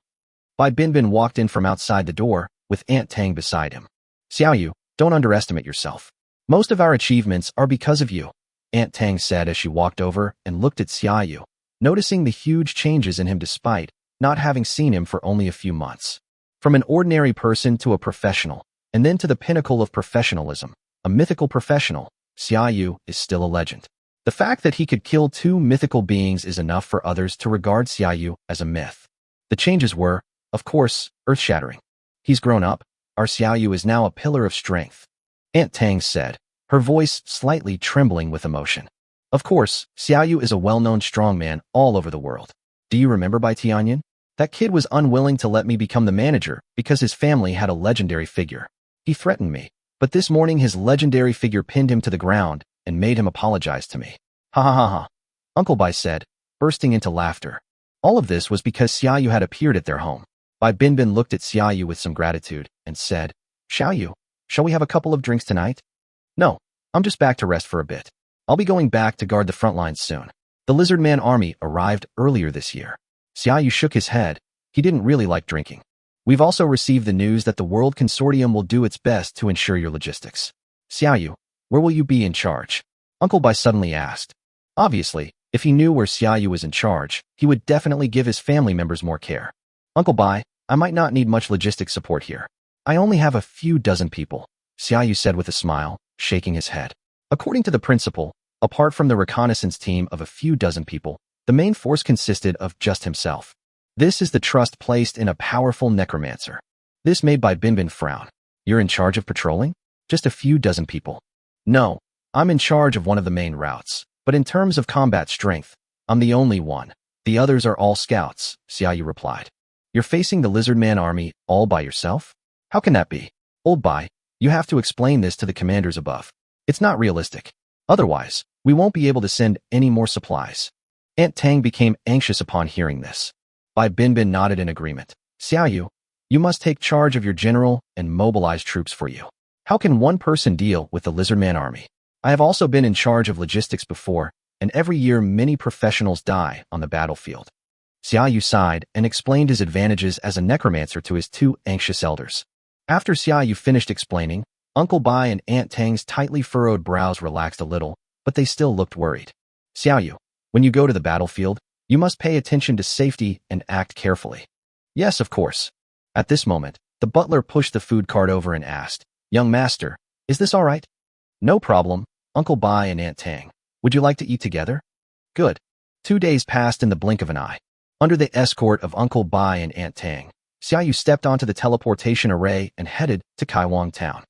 Bai Binbin walked in from outside the door, with Aunt Tang beside him. "Xiaoyu, don't underestimate yourself. Most of our achievements are because of you," Aunt Tang said as she walked over and looked at Xiaoyu, noticing the huge changes in him despite not having seen him for only a few months. From an ordinary person to a professional, and then to the pinnacle of professionalism, a mythical professional, Xiaoyu is still a legend. The fact that he could kill 2 mythical beings is enough for others to regard Xiaoyu as a myth. The changes were, of course, earth-shattering. He's grown up. Our Xiaoyu is now a pillar of strength," Aunt Tang said, her voice slightly trembling with emotion. "Of course, Xiaoyu is a well-known strongman all over the world. Do you remember Bai Tianyan? That kid was unwilling to let me become the manager because his family had a legendary figure. He threatened me, but this morning his legendary figure pinned him to the ground and made him apologize to me. Ha ha ha ha." Uncle Bai said, bursting into laughter. All of this was because Xiaoyu had appeared at their home. Bai Binbin looked at Xiaoyu with some gratitude and said, Xiaoyu, shall we have a couple of drinks tonight? No, I'm just back to rest for a bit. I'll be going back to guard the front lines soon. The Lizard Man army arrived earlier this year. Xiaoyu shook his head. He didn't really like drinking. We've also received the news that the World Consortium will do its best to ensure your logistics. Xiaoyu, where will you be in charge? Uncle Bai suddenly asked. Obviously, if he knew where Xiaoyu was in charge, he would definitely give his family members more care. Uncle Bai, I might not need much logistics support here. I only have a few dozen people, Xiaoyu said with a smile, shaking his head. According to the principal, apart from the reconnaissance team of a few dozen people, the main force consisted of just himself. This is the trust placed in a powerful necromancer. This made Bai Binbin frown. You're in charge of patrolling? Just a few dozen people. No, I'm in charge of one of the main routes. But in terms of combat strength, I'm the only one. The others are all scouts, Xiaoyu replied. You're facing the Lizard Man army all by yourself? How can that be? Old Bai, you have to explain this to the commanders above. It's not realistic. Otherwise, we won't be able to send any more supplies. Aunt Tang became anxious upon hearing this. Bai Binbin nodded in agreement. Xiaoyu, you must take charge of your general and mobilize troops for you. How can one person deal with the Lizard Man army? I have also been in charge of logistics before, and every year many professionals die on the battlefield. Xiaoyu sighed and explained his advantages as a necromancer to his two anxious elders. After Xiaoyu finished explaining, Uncle Bai and Aunt Tang's tightly furrowed brows relaxed a little, but they still looked worried. Xiaoyu, when you go to the battlefield, you must pay attention to safety and act carefully. Yes, of course. At this moment, the butler pushed the food cart over and asked, Young master, is this all right? No problem, Uncle Bai and Aunt Tang. Would you like to eat together? Good. 2 days passed in the blink of an eye. Under the escort of Uncle Bai and Aunt Tang, Xiaoyu stepped onto the teleportation array and headed to Kaiwang Town.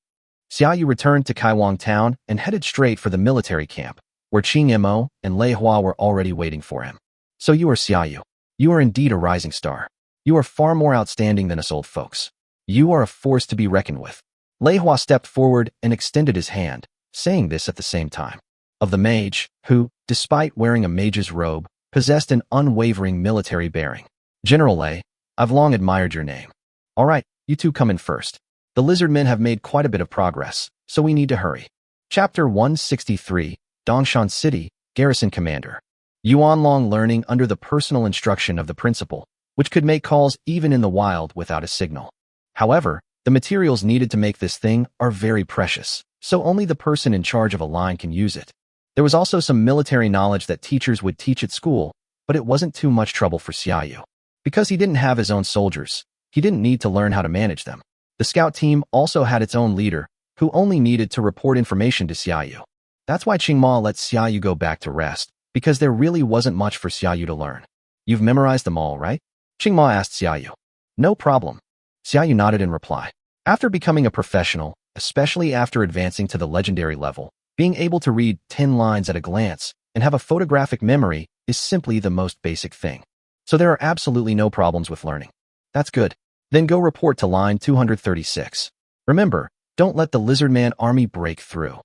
Xiaoyu returned to Kaiwang Town and headed straight for the military camp, where Qing Mo and Lei Hua were already waiting for him. So you are Xiaoyu. You are indeed a rising star. You are far more outstanding than us old folks. You are a force to be reckoned with. Lei Hua stepped forward and extended his hand, saying this at the same time. Of the mage, who, despite wearing a mage's robe, possessed an unwavering military bearing. General Lei, I've long admired your name. All right, you two come in first. The lizard men have made quite a bit of progress, so we need to hurry. Chapter 163, Dongshan City, Garrison Commander. Yuan Long learning under the personal instruction of the principal, which could make calls even in the wild without a signal. However, the materials needed to make this thing are very precious, so only the person in charge of a line can use it. There was also some military knowledge that teachers would teach at school, but it wasn't too much trouble for Xiaoyu. Because he didn't have his own soldiers, he didn't need to learn how to manage them. The scout team also had its own leader, who only needed to report information to Xiaoyu. That's why Qingma let Xiaoyu go back to rest, because there really wasn't much for Xiaoyu to learn. You've memorized them all, right? Qingma asked Xiaoyu. No problem. Xiaoyu nodded in reply. After becoming a professional, especially after advancing to the legendary level, being able to read 10 lines at a glance and have a photographic memory is simply the most basic thing. So there are absolutely no problems with learning. That's good. Then go report to line 236. Remember, don't let the Lizard Man army break through.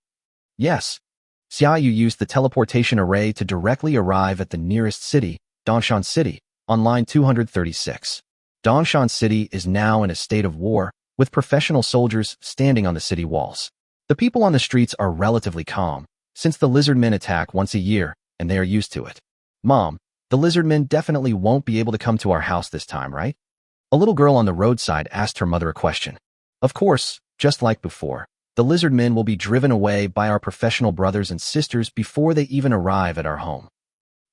Yes. Xiaoyu used the teleportation array to directly arrive at the nearest city, Dongshan City, on line 236. Dongshan City is now in a state of war, with professional soldiers standing on the city walls. The people on the streets are relatively calm, since the lizard men attack once a year, and they are used to it. Mom, the lizard men definitely won't be able to come to our house this time, right? A little girl on the roadside asked her mother a question. Of course, just like before, the lizard men will be driven away by our professional brothers and sisters before they even arrive at our home.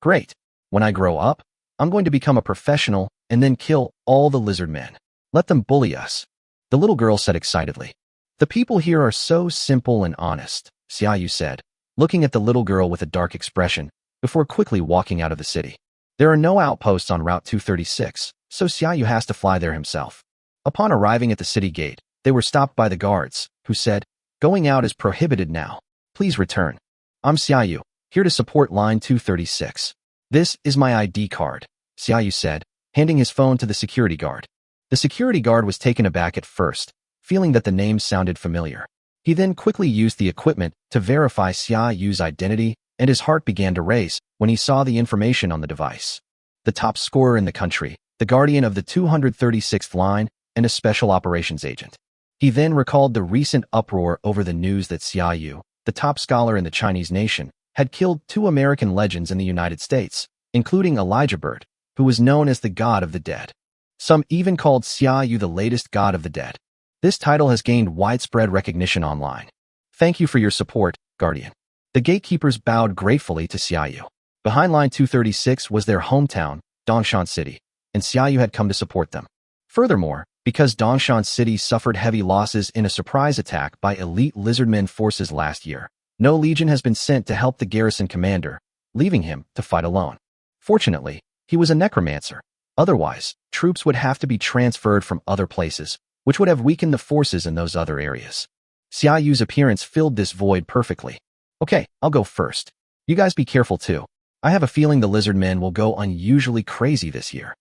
Great. When I grow up, I'm going to become a professional and then kill all the lizard men. Let them bully us. The little girl said excitedly. The people here are so simple and honest, Xiaoyu said, looking at the little girl with a dark expression, before quickly walking out of the city. There are no outposts on Route 236, so Xiaoyu has to fly there himself. Upon arriving at the city gate, they were stopped by the guards, who said, Going out is prohibited now. Please return. I'm Xiaoyu, here to support line 236. This is my ID card, Xiaoyu said, handing his phone to the security guard. The security guard was taken aback at first, feeling that the name sounded familiar. He then quickly used the equipment to verify Xiaoyu's identity and his heart began to race when he saw the information on the device. The top scorer in the country, the guardian of the 236th line, and a special operations agent. He then recalled the recent uproar over the news that Xia Yu, the top scholar in the Chinese nation, had killed 2 American legends in the United States, including Elijah Bird, who was known as the God of the Dead. Some even called Xia Yu the latest God of the Dead. This title has gained widespread recognition online. Thank you for your support, Guardian. The gatekeepers bowed gratefully to Xia Yu. Behind Line 236 was their hometown, Dongshan City, and Xia Yu had come to support them. Furthermore, because Dongshan City suffered heavy losses in a surprise attack by elite Lizardmen forces last year, no legion has been sent to help the garrison commander, leaving him to fight alone. Fortunately, he was a necromancer. Otherwise, troops would have to be transferred from other places, which would have weakened the forces in those other areas. Xia Yu's appearance filled this void perfectly. Okay, I'll go first. You guys be careful too. I have a feeling the Lizardmen will go unusually crazy this year.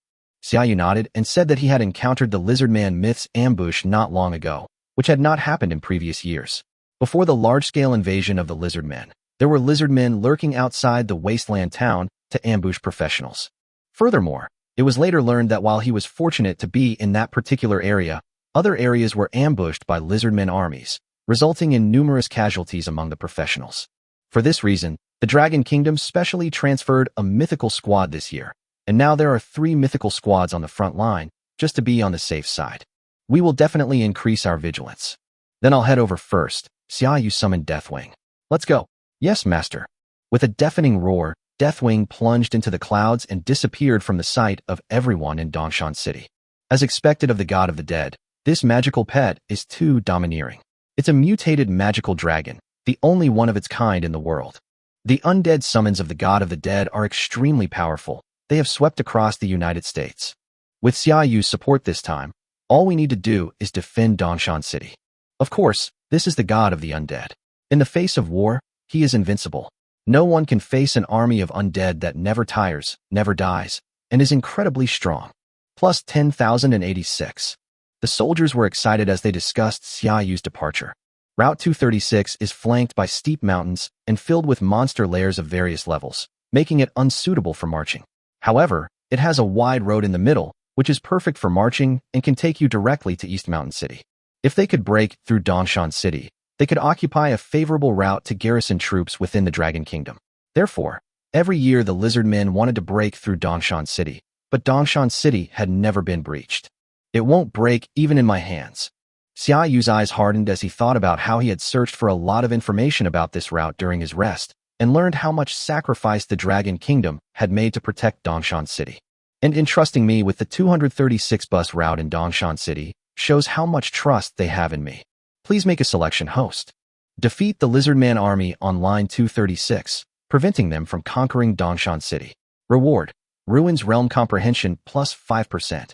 Xia Yu nodded and said that he had encountered the Lizardman myth's ambush not long ago, which had not happened in previous years. Before the large-scale invasion of the Lizardmen, there were Lizardmen lurking outside the wasteland town to ambush professionals. Furthermore, it was later learned that while he was fortunate to be in that particular area, other areas were ambushed by Lizardmen armies, resulting in numerous casualties among the professionals. For this reason, the Dragon Kingdom specially transferred a mythical squad this year, and now there are 3 mythical squads on the front line, just to be on the safe side. We will definitely increase our vigilance. Then I'll head over first. Xia Yu summoned Deathwing. Let's go. Yes, master. With a deafening roar, Deathwing plunged into the clouds and disappeared from the sight of everyone in Dongshan City. As expected of the God of the Dead, this magical pet is too domineering. It's a mutated magical dragon, the only one of its kind in the world. The undead summons of the God of the Dead are extremely powerful. They have swept across the United States. With Xia Yu's support this time, all we need to do is defend Dongshan City. Of course, this is the God of the undead. In the face of war, he is invincible. No one can face an army of undead that never tires, never dies, and is incredibly strong. Plus 10,086. The soldiers were excited as they discussed Xia Yu's departure. Route 236 is flanked by steep mountains and filled with monster layers of various levels, making it unsuitable for marching. However, it has a wide road in the middle, which is perfect for marching and can take you directly to East Mountain City. If they could break through Dongshan City, they could occupy a favorable route to garrison troops within the Dragon Kingdom. Therefore, every year the Lizardmen wanted to break through Dongshan City, but Dongshan City had never been breached. It won't break even in my hands. Xia Yu's eyes hardened as he thought about how he had searched for a lot of information about this route during his rest, and learned how much sacrifice the Dragon Kingdom had made to protect Dongshan City. And entrusting me with the 236 bus route in Dongshan City shows how much trust they have in me. Please make a selection, host. Defeat the Lizardman army on line 236, preventing them from conquering Dongshan City. Reward: Ruins Realm Comprehension plus 5%.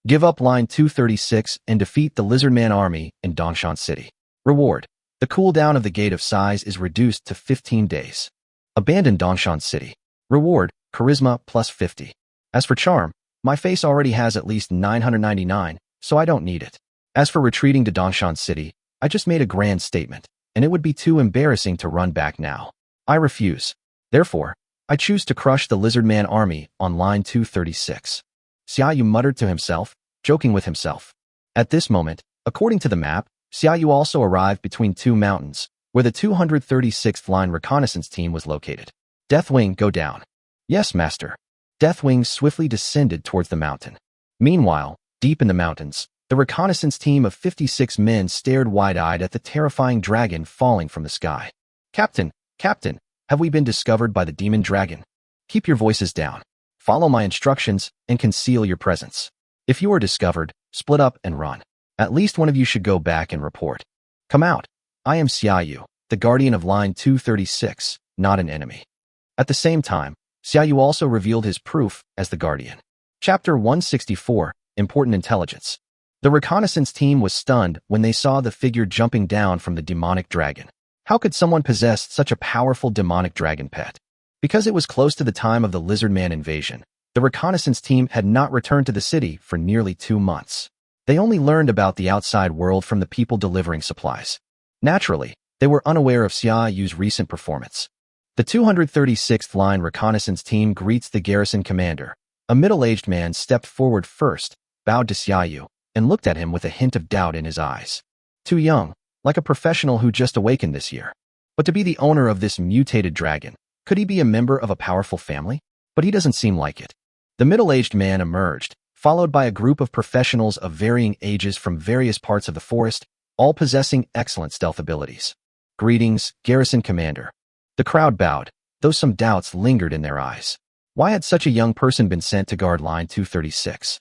Give up line 236 and defeat the Lizardman army in Dongshan City. Reward: the cooldown of the Gate of Size is reduced to 15 days. Abandon Dongshan City. Reward: Charisma plus 50. As for Charm, my face already has at least 999, so I don't need it. As for retreating to Dongshan City, I just made a grand statement, and it would be too embarrassing to run back now. I refuse. Therefore, I choose to crush the Lizardman army on line 236. Xia Yu muttered to himself, joking with himself. At this moment, according to the map, Xia Yu also arrived between 2 mountains, where the 236th Line reconnaissance team was located. Deathwing, go down. Yes, master. Deathwing swiftly descended towards the mountain. Meanwhile, deep in the mountains, the reconnaissance team of 56 men stared wide-eyed at the terrifying dragon falling from the sky. Captain, have we been discovered by the demon dragon? Keep your voices down. Follow my instructions and conceal your presence. If you are discovered, split up and run. At least one of you should go back and report. Come out. I am Xia Yu, the guardian of line 236, not an enemy. At the same time, Xia Yu also revealed his proof as the guardian. Chapter 164, Important Intelligence. The reconnaissance team was stunned when they saw the figure jumping down from the demonic dragon. How could someone possess such a powerful demonic dragon pet? Because it was close to the time of the Lizardman invasion, the reconnaissance team had not returned to the city for nearly 2 months. They only learned about the outside world from the people delivering supplies. Naturally, they were unaware of Xia Yu's recent performance. The 236th Line Reconnaissance Team greets the garrison commander. A middle-aged man stepped forward first, bowed to Xiaoyu, and looked at him with a hint of doubt in his eyes. Too young, like a professional who just awakened this year. But to be the owner of this mutated dragon, could he be a member of a powerful family? But he doesn't seem like it. The middle-aged man emerged, followed by a group of professionals of varying ages from various parts of the forest, all possessing excellent stealth abilities. Greetings, garrison commander. The crowd bowed, though some doubts lingered in their eyes. Why had such a young person been sent to guard line 236?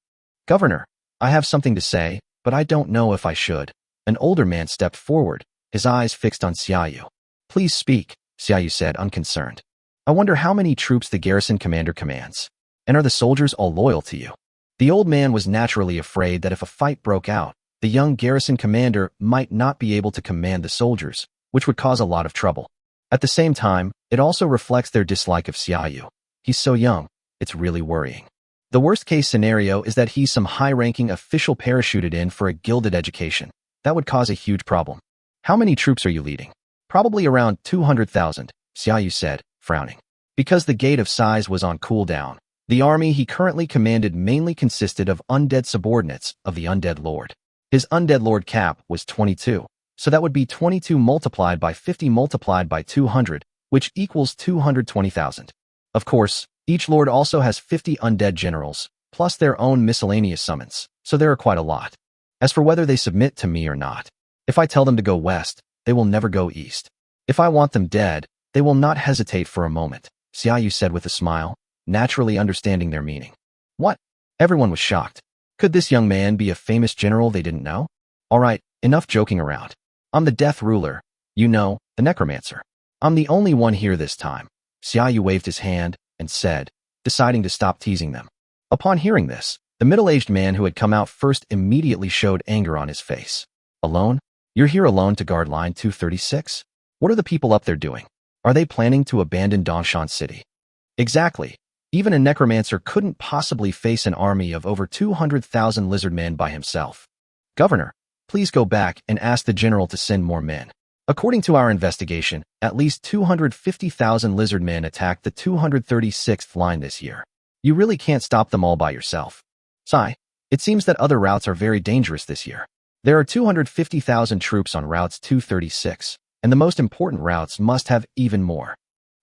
Governor, I have something to say, but I don't know if I should. An older man stepped forward, his eyes fixed on Xiaoyu. Please speak, Xiaoyu said, unconcerned. I wonder how many troops the garrison commander commands. And are the soldiers all loyal to you? The old man was naturally afraid that if a fight broke out, the young garrison commander might not be able to command the soldiers, which would cause a lot of trouble. At the same time, it also reflects their dislike of Xiaoyu. He's so young, it's really worrying. The worst-case scenario is that he's some high-ranking official parachuted in for a gilded education. That would cause a huge problem. How many troops are you leading? Probably around 200,000, Xiaoyu said, frowning. Because the gate of size was on cooldown, the army he currently commanded mainly consisted of undead subordinates of the Undead Lord. His Undead Lord cap was 22, so that would be 22 multiplied by 50 multiplied by 200, which equals 220,000. Of course, each lord also has 50 undead generals, plus their own miscellaneous summons, so there are quite a lot. As for whether they submit to me or not, if I tell them to go west, they will never go east. If I want them dead, they will not hesitate for a moment, Xiaoyu said with a smile, naturally understanding their meaning. What? Everyone was shocked. Could this young man be a famous general they didn't know? All right, enough joking around. I'm the Death Ruler, you know, the Necromancer. I'm the only one here this time. Xiaoyu waved his hand and said, deciding to stop teasing them. Upon hearing this, the middle-aged man who had come out first immediately showed anger on his face. Alone? You're here alone to guard line 236? What are the people up there doing? Are they planning to abandon Dongshan City? Exactly. Even a necromancer couldn't possibly face an army of over 200,000 lizard men by himself. Governor, please go back and ask the general to send more men. According to our investigation, at least 250,000 lizard men attacked the 236th line this year. You really can't stop them all by yourself. Sigh, it seems that other routes are very dangerous this year. There are 250,000 troops on routes 236, and the most important routes must have even more.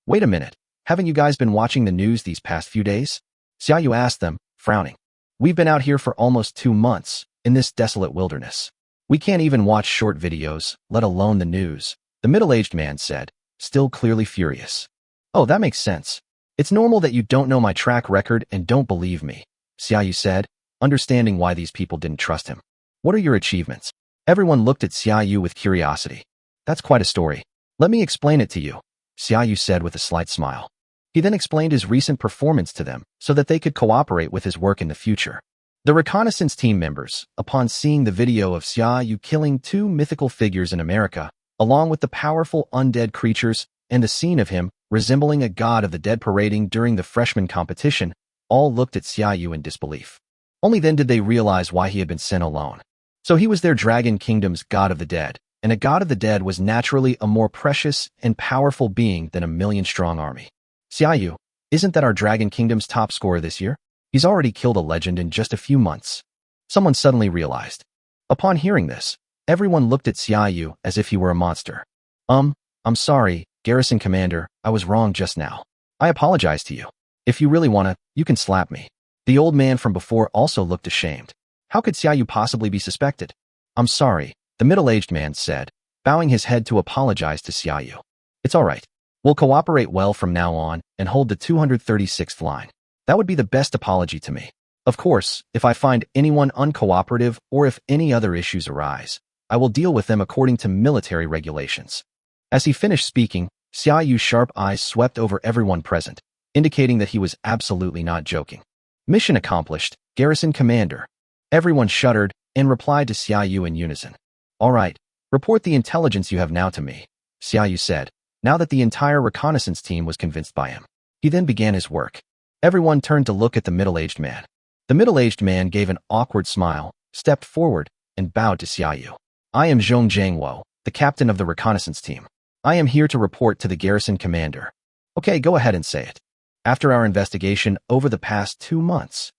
Wait a minute, haven't you guys been watching the news these past few days? Xiaoyu asked them, frowning. We've been out here for almost 2 months, in this desolate wilderness. We can't even watch short videos, let alone the news, the middle-aged man said, still clearly furious. Oh, that makes sense. It's normal that you don't know my track record and don't believe me, Xiaoyu said, understanding why these people didn't trust him. What are your achievements? Everyone looked at Xiaoyu with curiosity. That's quite a story. Let me explain it to you, Xiaoyu said with a slight smile. He then explained his recent performance to them so that they could cooperate with his work in the future. The reconnaissance team members, upon seeing the video of Xiaoyu killing 2 mythical figures in America, along with the powerful undead creatures and the scene of him resembling a god of the dead parading during the freshman competition, all looked at Xiaoyu in disbelief. Only then did they realize why he had been sent alone. So he was their Dragon Kingdom's god of the dead, and a god of the dead was naturally a more precious and powerful being than a million-strong army. Xiaoyu, isn't that our Dragon Kingdom's top scorer this year? He's already killed a legend in just a few months. Someone suddenly realized. Upon hearing this, everyone looked at Xiaoyu as if he were a monster. I'm sorry, Garrison Commander, I was wrong just now. I apologize to you. If you really wanna, you can slap me. The old man from before also looked ashamed. How could Xiaoyu possibly be suspected? I'm sorry, the middle-aged man said, bowing his head to apologize to Xiaoyu. It's all right. We'll cooperate well from now on and hold the 236th line. That would be the best apology to me. Of course, if I find anyone uncooperative or if any other issues arise, I will deal with them according to military regulations. As he finished speaking, Xiaoyu's sharp eyes swept over everyone present, indicating that he was absolutely not joking. Mission accomplished, Garrison Commander. Everyone shuddered and replied to Xiaoyu in unison. All right, report the intelligence you have now to me, Xiaoyu said, now that the entire reconnaissance team was convinced by him. He then began his work. Everyone turned to look at the middle-aged man. The middle-aged man gave an awkward smile, stepped forward, and bowed to Xiaoyu. I am Zhong Jiangwo, the captain of the reconnaissance team. I am here to report to the garrison commander. Okay, go ahead and say it. After our investigation over the past 2 months,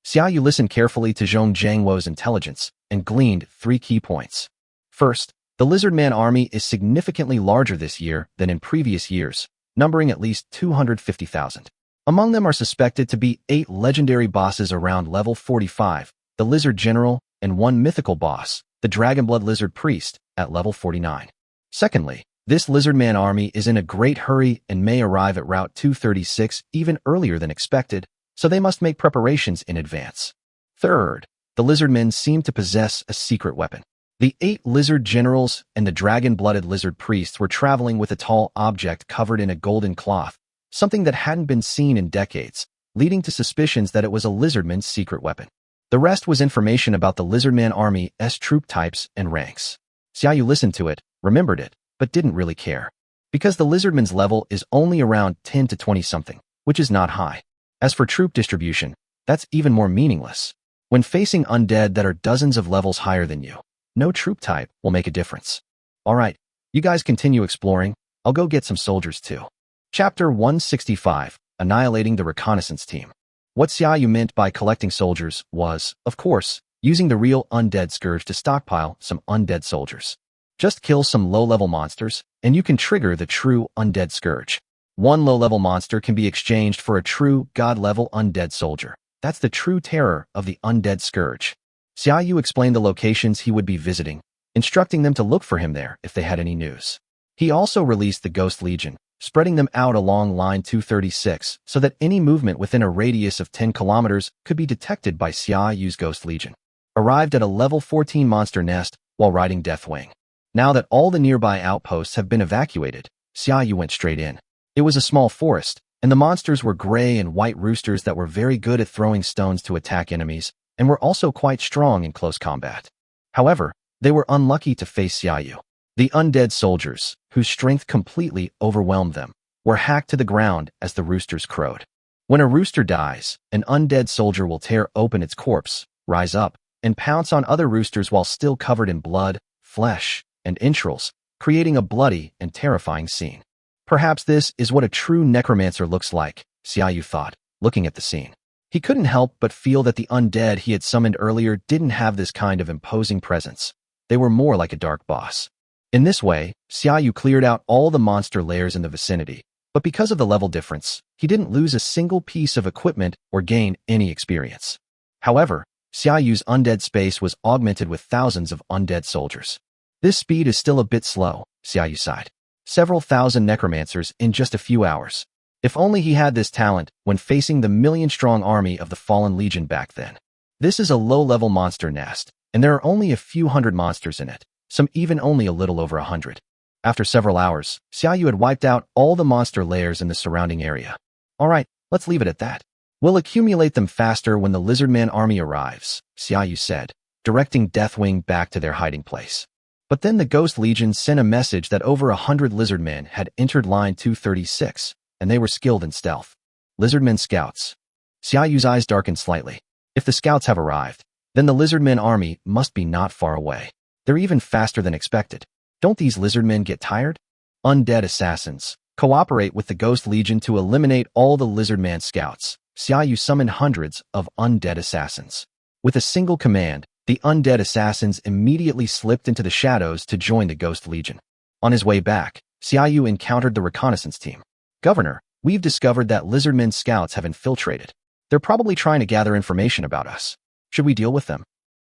Xiaoyu listened carefully to Zhong Jiangwo's intelligence and gleaned 3 key points. First, the Lizardman army is significantly larger this year than in previous years, numbering at least 250,000. Among them are suspected to be 8 legendary bosses around level 45, the Lizard General, and 1 mythical boss, the Dragonblood Lizard Priest, at level 49. Secondly, this Lizardman army is in a great hurry and may arrive at Route 236 even earlier than expected, so they must make preparations in advance. Third, the Lizardmen seem to possess a secret weapon. The 8 lizard generals and the dragon-blooded lizard priests were traveling with a tall object covered in a golden cloth, something that hadn't been seen in decades, leading to suspicions that it was a Lizardman's secret weapon. The rest was information about the Lizardman army's troop types and ranks. Xiaoyu listened to it, remembered it, but didn't really care. Because the Lizardman's level is only around 10 to 20-something, which is not high. As for troop distribution, that's even more meaningless. When facing undead that are dozens of levels higher than you, no troop type will make a difference. Alright, you guys continue exploring, I'll go get some soldiers too. Chapter 165, Annihilating the Reconnaissance Team. What Xiaoyu meant by collecting soldiers was, of course, using the real undead scourge to stockpile some undead soldiers. Just kill some low-level monsters, and you can trigger the true undead scourge. 1 low-level monster can be exchanged for a true god-level undead soldier. That's the true terror of the undead scourge. Xiaoyu explained the locations he would be visiting, instructing them to look for him there if they had any news. He also released the Ghost Legion, spreading them out along Line 236 so that any movement within a radius of 10 kilometers could be detected by Xiaoyu's Ghost Legion. Arrived at a level 14 monster nest while riding Deathwing. Now that all the nearby outposts have been evacuated, Xiaoyu went straight in. It was a small forest, and the monsters were gray and white roosters that were very good at throwing stones to attack enemies, and were also quite strong in close combat. However, they were unlucky to face Xiaoyu. The undead soldiers, whose strength completely overwhelmed them, were hacked to the ground as the roosters crowed. When a rooster dies, an undead soldier will tear open its corpse, rise up, and pounce on other roosters while still covered in blood, flesh, and entrails, creating a bloody and terrifying scene. Perhaps this is what a true necromancer looks like, Xiaoyu thought, looking at the scene. He couldn't help but feel that the undead he had summoned earlier didn't have this kind of imposing presence. They were more like a dark boss. In this way, Xiaoyu cleared out all the monster lairs in the vicinity, but because of the level difference, he didn't lose a single piece of equipment or gain any experience. However, Xiaoyu's undead space was augmented with thousands of undead soldiers. This speed is still a bit slow, Xiaoyu sighed. Several thousand necromancers in just a few hours. If only he had this talent when facing the million-strong army of the Fallen Legion back then. This is a low-level monster nest, and there are only a few hundred monsters in it, some even only a little over 100. After several hours, Xiaoyu had wiped out all the monster lairs in the surrounding area. Alright, let's leave it at that. We'll accumulate them faster when the Lizardman army arrives, Xiaoyu said, directing Deathwing back to their hiding place. But then the Ghost Legion sent a message that over 100 Lizardmen had entered Line 236, and they were skilled in stealth. Lizardmen scouts. Xiaoyu's eyes darkened slightly. If the scouts have arrived, then the Lizardmen army must be not far away. They're even faster than expected. Don't these Lizardmen get tired? Undead assassins. Cooperate with the Ghost Legion to eliminate all the Lizardman scouts. Xiaoyu summoned hundreds of undead assassins. With a single command, the undead assassins immediately slipped into the shadows to join the Ghost Legion. On his way back, Xiaoyu encountered the reconnaissance team. Governor, we've discovered that Lizardmen scouts have infiltrated. They're probably trying to gather information about us. Should we deal with them?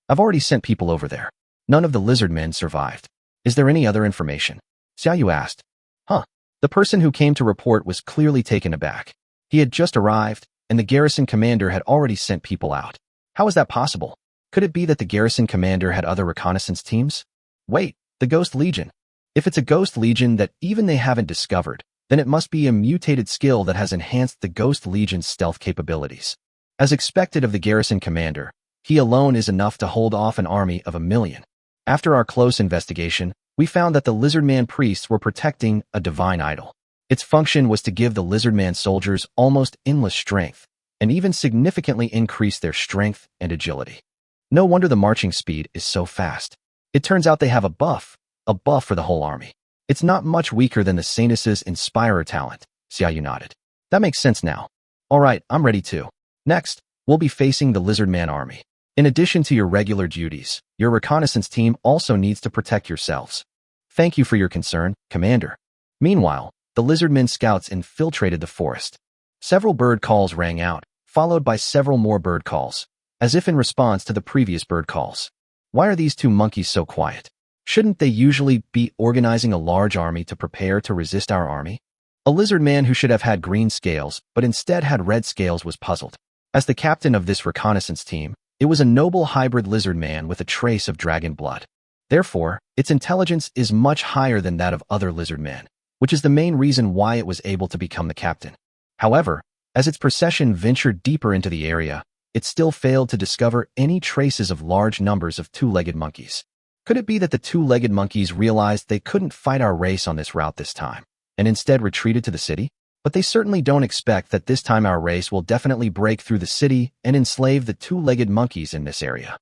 I've already sent people over there. None of the Lizardmen survived. Is there any other information? Xiaoyu asked. The person who came to report was clearly taken aback. He had just arrived, and the garrison commander had already sent people out. How is that possible? Could it be that the garrison commander had other reconnaissance teams? Wait, the Ghost Legion. If it's a Ghost Legion that even they haven't discovered, then it must be a mutated skill that has enhanced the Ghost Legion's stealth capabilities. As expected of the garrison commander, he alone is enough to hold off an army of 1 million. After our close investigation, we found that the Lizardman priests were protecting a divine idol. Its function was to give the Lizardman soldiers almost endless strength, and even significantly increase their strength and agility. No wonder the marching speed is so fast. It turns out they have a buff for the whole army. It's not much weaker than the Sainus' Inspirer talent, Xiaoyu nodded. That makes sense now. All right, I'm ready too. Next, we'll be facing the Lizard Man army. In addition to your regular duties, your reconnaissance team also needs to protect yourselves. Thank you for your concern, Commander. Meanwhile, the Lizardmen scouts infiltrated the forest. Several bird calls rang out, followed by several more bird calls, as if in response to the previous bird calls. Why are these two monkeys so quiet? Shouldn't they usually be organizing a large army to prepare to resist our army? A lizard man who should have had green scales, but instead had red scales, was puzzled. As the captain of this reconnaissance team, it was a noble hybrid lizard man with a trace of dragon blood. Therefore, its intelligence is much higher than that of other lizard men, which is the main reason why it was able to become the captain. However, as its procession ventured deeper into the area, it still failed to discover any traces of large numbers of two-legged monkeys. Could it be that the two-legged monkeys realized they couldn't fight our race on this route this time, and instead retreated to the city? But they certainly don't expect that this time our race will definitely break through the city and enslave the two-legged monkeys in this area.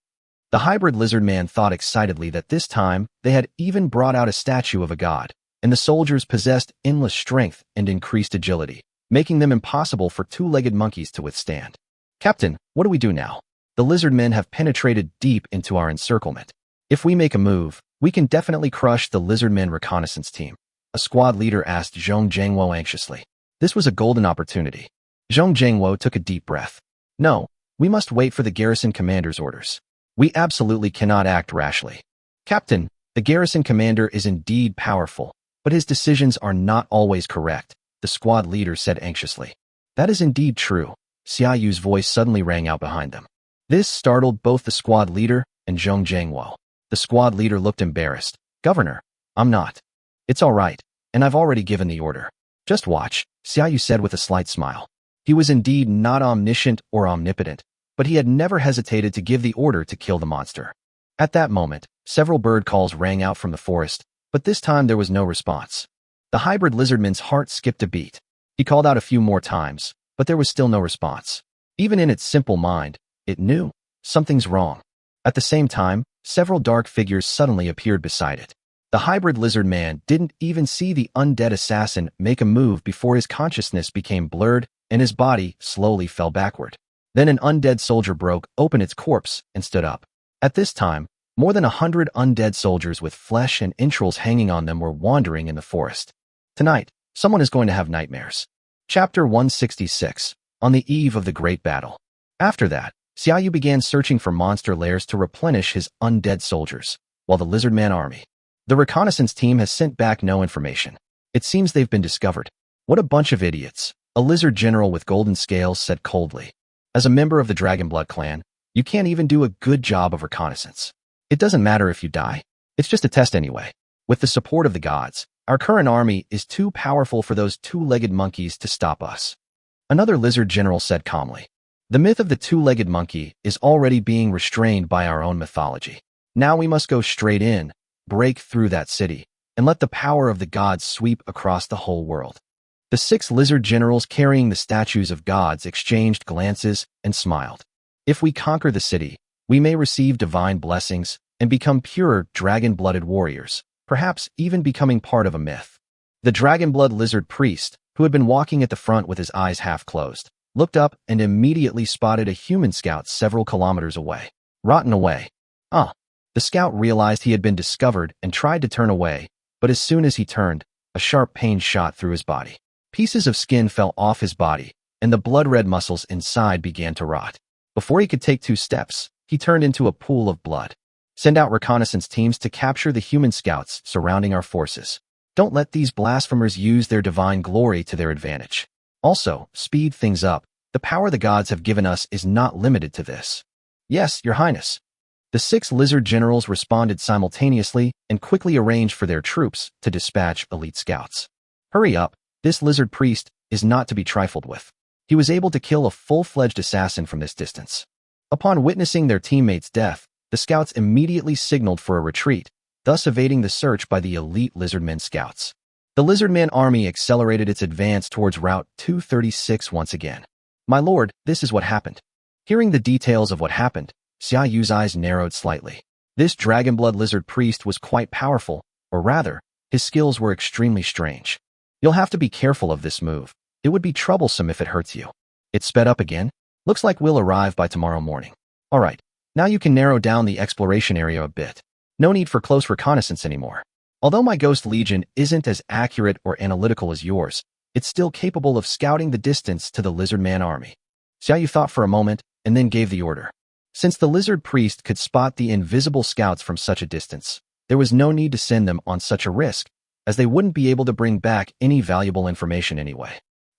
The hybrid lizard man thought excitedly that this time they had even brought out a statue of a god, and the soldiers possessed endless strength and increased agility, making them impossible for two-legged monkeys to withstand. Captain, what do we do now? The lizard men have penetrated deep into our encirclement. If we make a move, we can definitely crush the lizard men reconnaissance team. A squad leader asked Zhong Zhengwo anxiously. This was a golden opportunity. Zhong Zhengwo took a deep breath. No, we must wait for the garrison commander's orders. We absolutely cannot act rashly. Captain, the garrison commander is indeed powerful, but his decisions are not always correct, the squad leader said anxiously. That is indeed true. Xiaoyu's voice suddenly rang out behind them. This startled both the squad leader and Zhong Zhengwo. The squad leader looked embarrassed. Governor, I'm not. It's all right, and I've already given the order. Just watch, Xiaoyu said with a slight smile. He was indeed not omniscient or omnipotent, but he had never hesitated to give the order to kill the monster. At that moment, several bird calls rang out from the forest, but this time there was no response. The hybrid lizardman's heart skipped a beat. He called out a few more times, but there was still no response. Even in its simple mind, it knew something's wrong. At the same time, several dark figures suddenly appeared beside it. The hybrid lizard man didn't even see the undead assassin make a move before his consciousness became blurred and his body slowly fell backward. Then an undead soldier broke open its corpse and stood up. At this time, more than 100 undead soldiers with flesh and entrails hanging on them were wandering in the forest. Tonight, someone is going to have nightmares. Chapter 166, On the Eve of the Great Battle. After that, Xiaoyu began searching for monster lairs to replenish his undead soldiers, while the lizard man army. The reconnaissance team has sent back no information. It seems they've been discovered. What a bunch of idiots, a lizard general with golden scales said coldly. As a member of the Dragonblood clan, you can't even do a good job of reconnaissance. It doesn't matter if you die. It's just a test anyway. With the support of the gods, our current army is too powerful for those two-legged monkeys to stop us. Another lizard general said calmly. The myth of the two-legged monkey is already being restrained by our own mythology. Now we must go straight in, break through that city, and let the power of the gods sweep across the whole world. The 6 lizard generals carrying the statues of gods exchanged glances and smiled. If we conquer the city, we may receive divine blessings and become pure dragon-blooded warriors, perhaps even becoming part of a myth. The dragon-blood lizard priest, who had been walking at the front with his eyes half closed, looked up and immediately spotted a human scout several kilometers away. Rotten away. The scout realized he had been discovered and tried to turn away, but as soon as he turned, a sharp pain shot through his body. Pieces of skin fell off his body, and the blood-red muscles inside began to rot. Before he could take 2 steps, he turned into a pool of blood. Send out reconnaissance teams to capture the human scouts surrounding our forces. Don't let these blasphemers use their divine glory to their advantage. Also, speed things up. The power the gods have given us is not limited to this. Yes, Your Highness. The 6 lizard generals responded simultaneously and quickly arranged for their troops to dispatch elite scouts. Hurry up, this lizard priest is not to be trifled with. He was able to kill a full-fledged assassin from this distance. Upon witnessing their teammate's death, the scouts immediately signaled for a retreat, thus evading the search by the elite lizardmen scouts. The lizardman army accelerated its advance towards Route 236 once again. My lord, this is what happened. Hearing the details of what happened, Xiaoyu's eyes narrowed slightly. This dragonblood lizard priest was quite powerful, or rather, his skills were extremely strange. You'll have to be careful of this move. It would be troublesome if it hurts you. It sped up again. Looks like we'll arrive by tomorrow morning. All right, now you can narrow down the exploration area a bit. No need for close reconnaissance anymore. Although my Ghost Legion isn't as accurate or analytical as yours, it's still capable of scouting the distance to the Lizardman army. Xiaoyu thought for a moment and then gave the order. Since the Lizard Priest could spot the invisible scouts from such a distance, there was no need to send them on such a risk, as they wouldn't be able to bring back any valuable information anyway.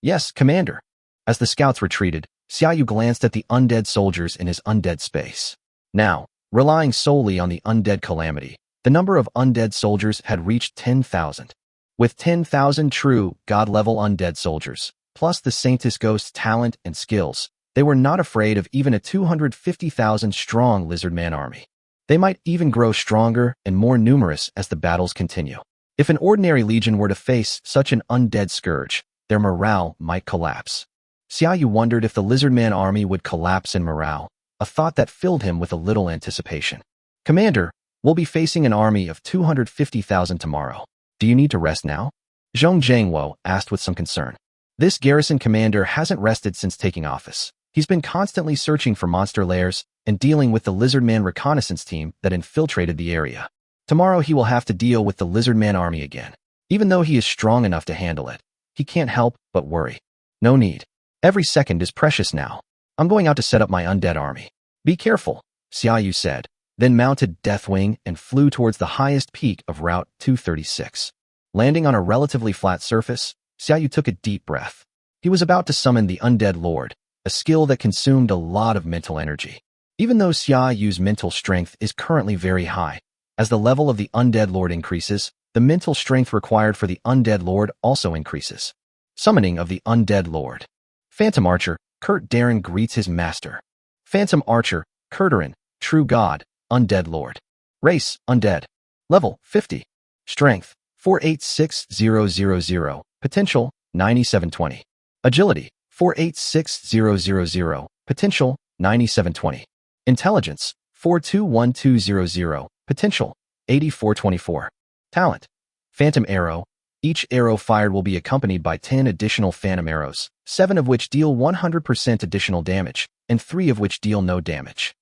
Yes, Commander. As the scouts retreated, Xiaoyu glanced at the undead soldiers in his undead space. Now, relying solely on the undead calamity, the number of undead soldiers had reached 10,000. With 10,000 true, god-level undead soldiers, plus the Saintis Ghost's talent and skills, they were not afraid of even a 250,000-strong Lizardman army. They might even grow stronger and more numerous as the battles continue. If an ordinary legion were to face such an undead scourge, their morale might collapse. Xiaoyu wondered if the Lizardman army would collapse in morale, a thought that filled him with a little anticipation. Commander, we'll be facing an army of 250,000 tomorrow. Do you need to rest now? Zhong Jiangwo asked with some concern. This garrison commander hasn't rested since taking office. He's been constantly searching for monster lairs and dealing with the Lizardman reconnaissance team that infiltrated the area. Tomorrow he will have to deal with the Lizardman army again. Even though he is strong enough to handle it, he can't help but worry. No need. Every second is precious now. I'm going out to set up my undead army. Be careful, Xiaoyu said, then mounted Deathwing and flew towards the highest peak of Route 236. Landing on a relatively flat surface, Xiaoyu took a deep breath. He was about to summon the Undead Lord, a skill that consumed a lot of mental energy. Even though Xiaoyu's mental strength is currently very high, as the level of the Undead Lord increases, the mental strength required for the Undead Lord also increases. Summoning of the Undead Lord. Phantom Archer, Kurt Darren greets his master. Phantom Archer, Kurtarin, True God, Undead Lord. Race, Undead. Level, 50. Strength, 486000. Potential, 9720. Agility, 486000. Potential, 9720. Intelligence, 421200. Potential, 8424. Talent. Phantom Arrow. Each arrow fired will be accompanied by 10 additional phantom arrows, 7 of which deal 100% additional damage, and 3 of which deal no damage.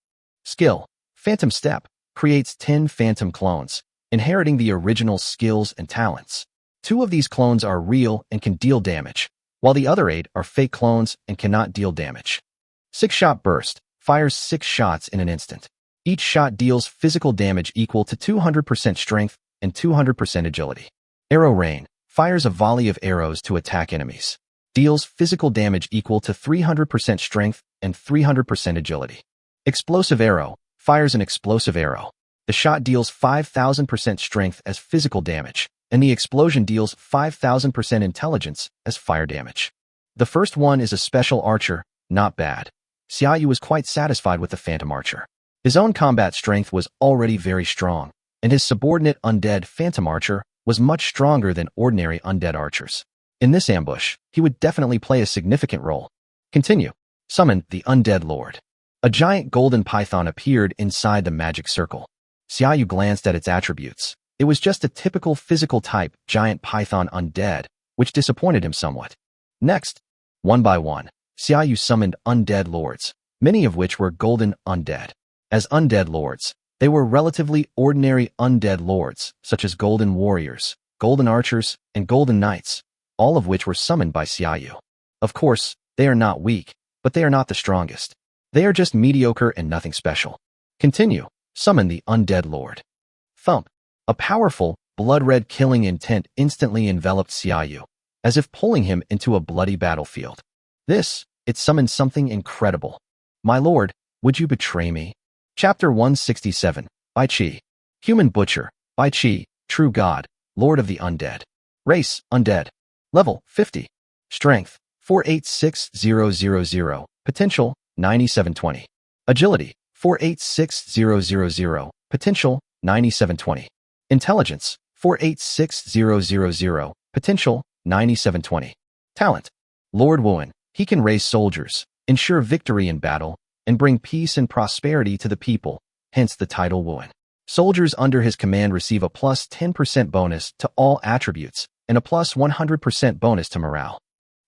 Skill. Phantom Step. Creates 10 phantom clones, inheriting the original skills and talents. 2 of these clones are real and can deal damage, while the other 8 are fake clones and cannot deal damage. 6-shot burst. Fires 6 shots in an instant. Each shot deals physical damage equal to 200% strength and 200% agility. Arrow Rain. Fires a volley of arrows to attack enemies. Deals physical damage equal to 300% strength and 300% agility. Explosive Arrow. Fires an explosive arrow. The shot deals 5,000% strength as physical damage, and the explosion deals 5,000% intelligence as fire damage. The first one is a special archer, not bad. Xiaoyu was quite satisfied with the Phantom Archer. His own combat strength was already very strong, and his subordinate undead Phantom Archer was much stronger than ordinary undead archers. In this ambush, he would definitely play a significant role. Continue. Summon the Undead Lord. A giant golden python appeared inside the magic circle. Xiaoyu glanced at its attributes. It was just a typical physical type giant python undead, which disappointed him somewhat. Next, one by one, Xiaoyu summoned undead lords, many of which were golden undead. As undead lords, they were relatively ordinary undead lords, such as golden warriors, golden archers, and golden knights, all of which were summoned by Xiaoyu. Of course, they are not weak, but they are not the strongest. They are just mediocre and nothing special. Continue. Summon the Undead Lord. Thump. A powerful, blood-red killing intent instantly enveloped Xiaoyu, as if pulling him into a bloody battlefield. It summoned something incredible. My lord, would you betray me? Chapter 167, Bai Qi. Human Butcher, Bai Qi, True God, Lord of the Undead. Race, Undead. Level, 50. Strength, 486000. Potential, 9720. Agility, 486000. Potential, 9720. Intelligence, 486000. Potential, 9720. Talent, Lord Wuan. He can raise soldiers, ensure victory in battle, and bring peace and prosperity to the people, hence the title Wuan. Soldiers under his command receive a plus 10% bonus to all attributes, and a plus 100% bonus to morale.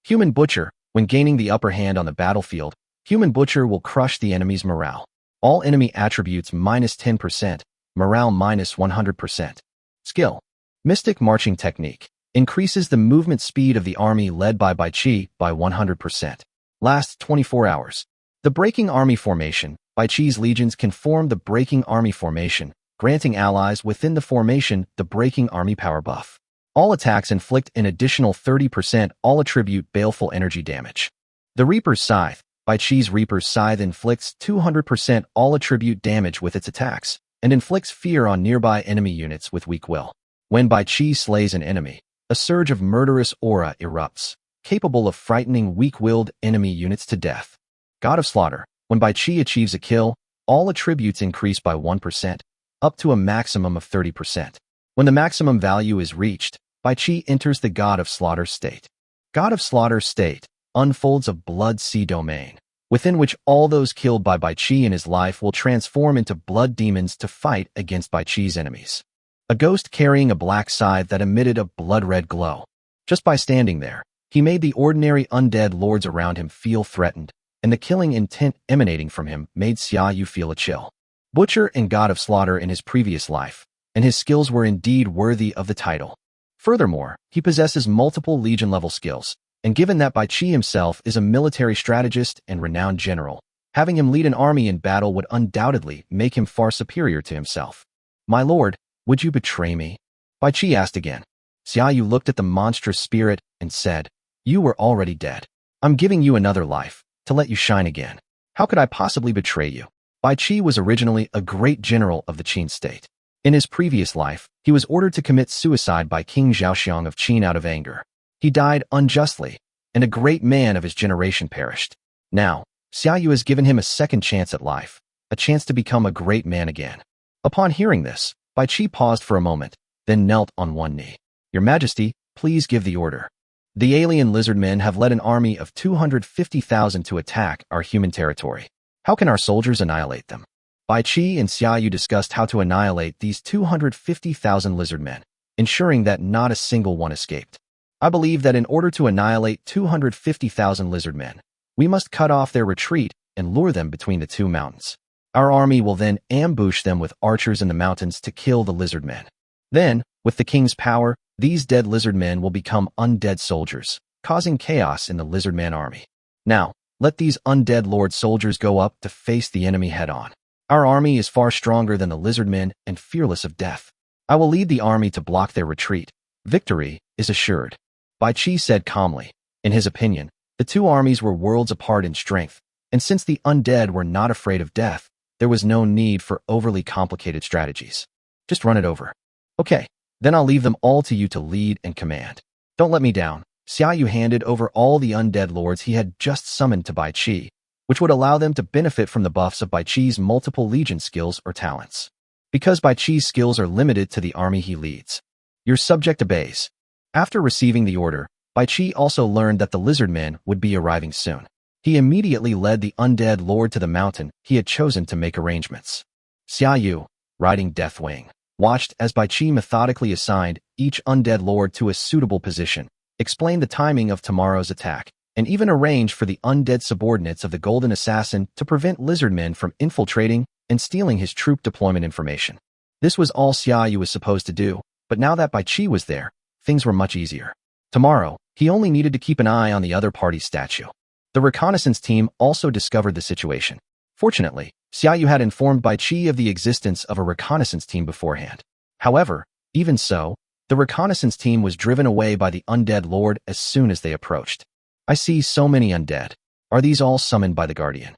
Human Butcher. When gaining the upper hand on the battlefield, Human Butcher will crush the enemy's morale. All enemy attributes minus 10%, morale minus 100%. Skill. Mystic Marching Technique. Increases the movement speed of the army led by Bai Qi by 100%. Lasts 24 hours. The Breaking Army Formation. Bai Qi's legions can form the Breaking Army Formation, granting allies within the formation the Breaking Army power buff. All attacks inflict an additional 30% all-attribute baleful energy damage. The Reaper's Scythe. Bai Qi's Reaper's Scythe inflicts 200% all-attribute damage with its attacks, and inflicts fear on nearby enemy units with weak will. When Bai Qi slays an enemy, a surge of murderous aura erupts, capable of frightening weak-willed enemy units to death. God of Slaughter. When Bai Qi achieves a kill, all attributes increase by 1%, up to a maximum of 30%. When the maximum value is reached, Bai Qi enters the God of Slaughter state. God of Slaughter state unfolds a blood sea domain, within which all those killed by Bai Qi in his life will transform into blood demons to fight against Bai Qi's enemies. A ghost carrying a black scythe that emitted a blood-red glow. Just by standing there, he made the ordinary undead lords around him feel threatened, and the killing intent emanating from him made Xia Yu feel a chill. Butcher and God of Slaughter in his previous life, and his skills were indeed worthy of the title. Furthermore, he possesses multiple Legion-level skills, and given that Bai Qi himself is a military strategist and renowned general, having him lead an army in battle would undoubtedly make him far superior to himself. My lord, would you betray me? Bai Qi asked again. Xia Yu looked at the monstrous spirit and said, You were already dead. I'm giving you another life, to let you shine again. How could I possibly betray you? Bai Qi was originally a great general of the Qin state. In his previous life, he was ordered to commit suicide by King Zhaoxiang of Qin out of anger. He died unjustly, and a great man of his generation perished. Now, Xia Yu has given him a second chance at life, a chance to become a great man again. Upon hearing this, Bai Qi paused for a moment, then knelt on one knee. Your Majesty, please give the order. The alien lizard men have led an army of 250,000 to attack our human territory. How can our soldiers annihilate them? Bai Qi and Xia Yu discussed how to annihilate these 250,000 lizard men, ensuring that not a single one escaped. I believe that in order to annihilate 250,000 lizard men, we must cut off their retreat and lure them between the two mountains. Our army will then ambush them with archers in the mountains to kill the lizard men. Then, with the king's power, these dead lizard men will become undead soldiers, causing chaos in the lizard man army. Now, let these undead lord soldiers go up to face the enemy head-on. Our army is far stronger than the lizard men and fearless of death. I will lead the army to block their retreat. Victory is assured. Bai Qi said calmly. In his opinion, the two armies were worlds apart in strength, and since the undead were not afraid of death, there was no need for overly complicated strategies. Just run it over. Okay, then I'll leave them all to you to lead and command. Don't let me down. Xia Yu handed over all the undead lords he had just summoned to Bai Qi, which would allow them to benefit from the buffs of Bai Qi's multiple legion skills or talents. Because Bai Qi's skills are limited to the army he leads. Your subject obeys. After receiving the order, Bai Qi also learned that the lizard men would be arriving soon. He immediately led the undead lord to the mountain he had chosen to make arrangements. Xia Yu, riding Deathwing, watched as Bai Qi methodically assigned each undead lord to a suitable position, explained the timing of tomorrow's attack, and even arranged for the undead subordinates of the Golden Assassin to prevent lizard men from infiltrating and stealing his troop deployment information. This was all Xia Yu was supposed to do, but now that Bai Qi was there, things were much easier. Tomorrow, he only needed to keep an eye on the other party's statue. The reconnaissance team also discovered the situation. Fortunately, Xia Yu had informed Bai Qi of the existence of a reconnaissance team beforehand. However, even so, the reconnaissance team was driven away by the undead lord as soon as they approached. I see so many undead. Are these all summoned by the Guardian?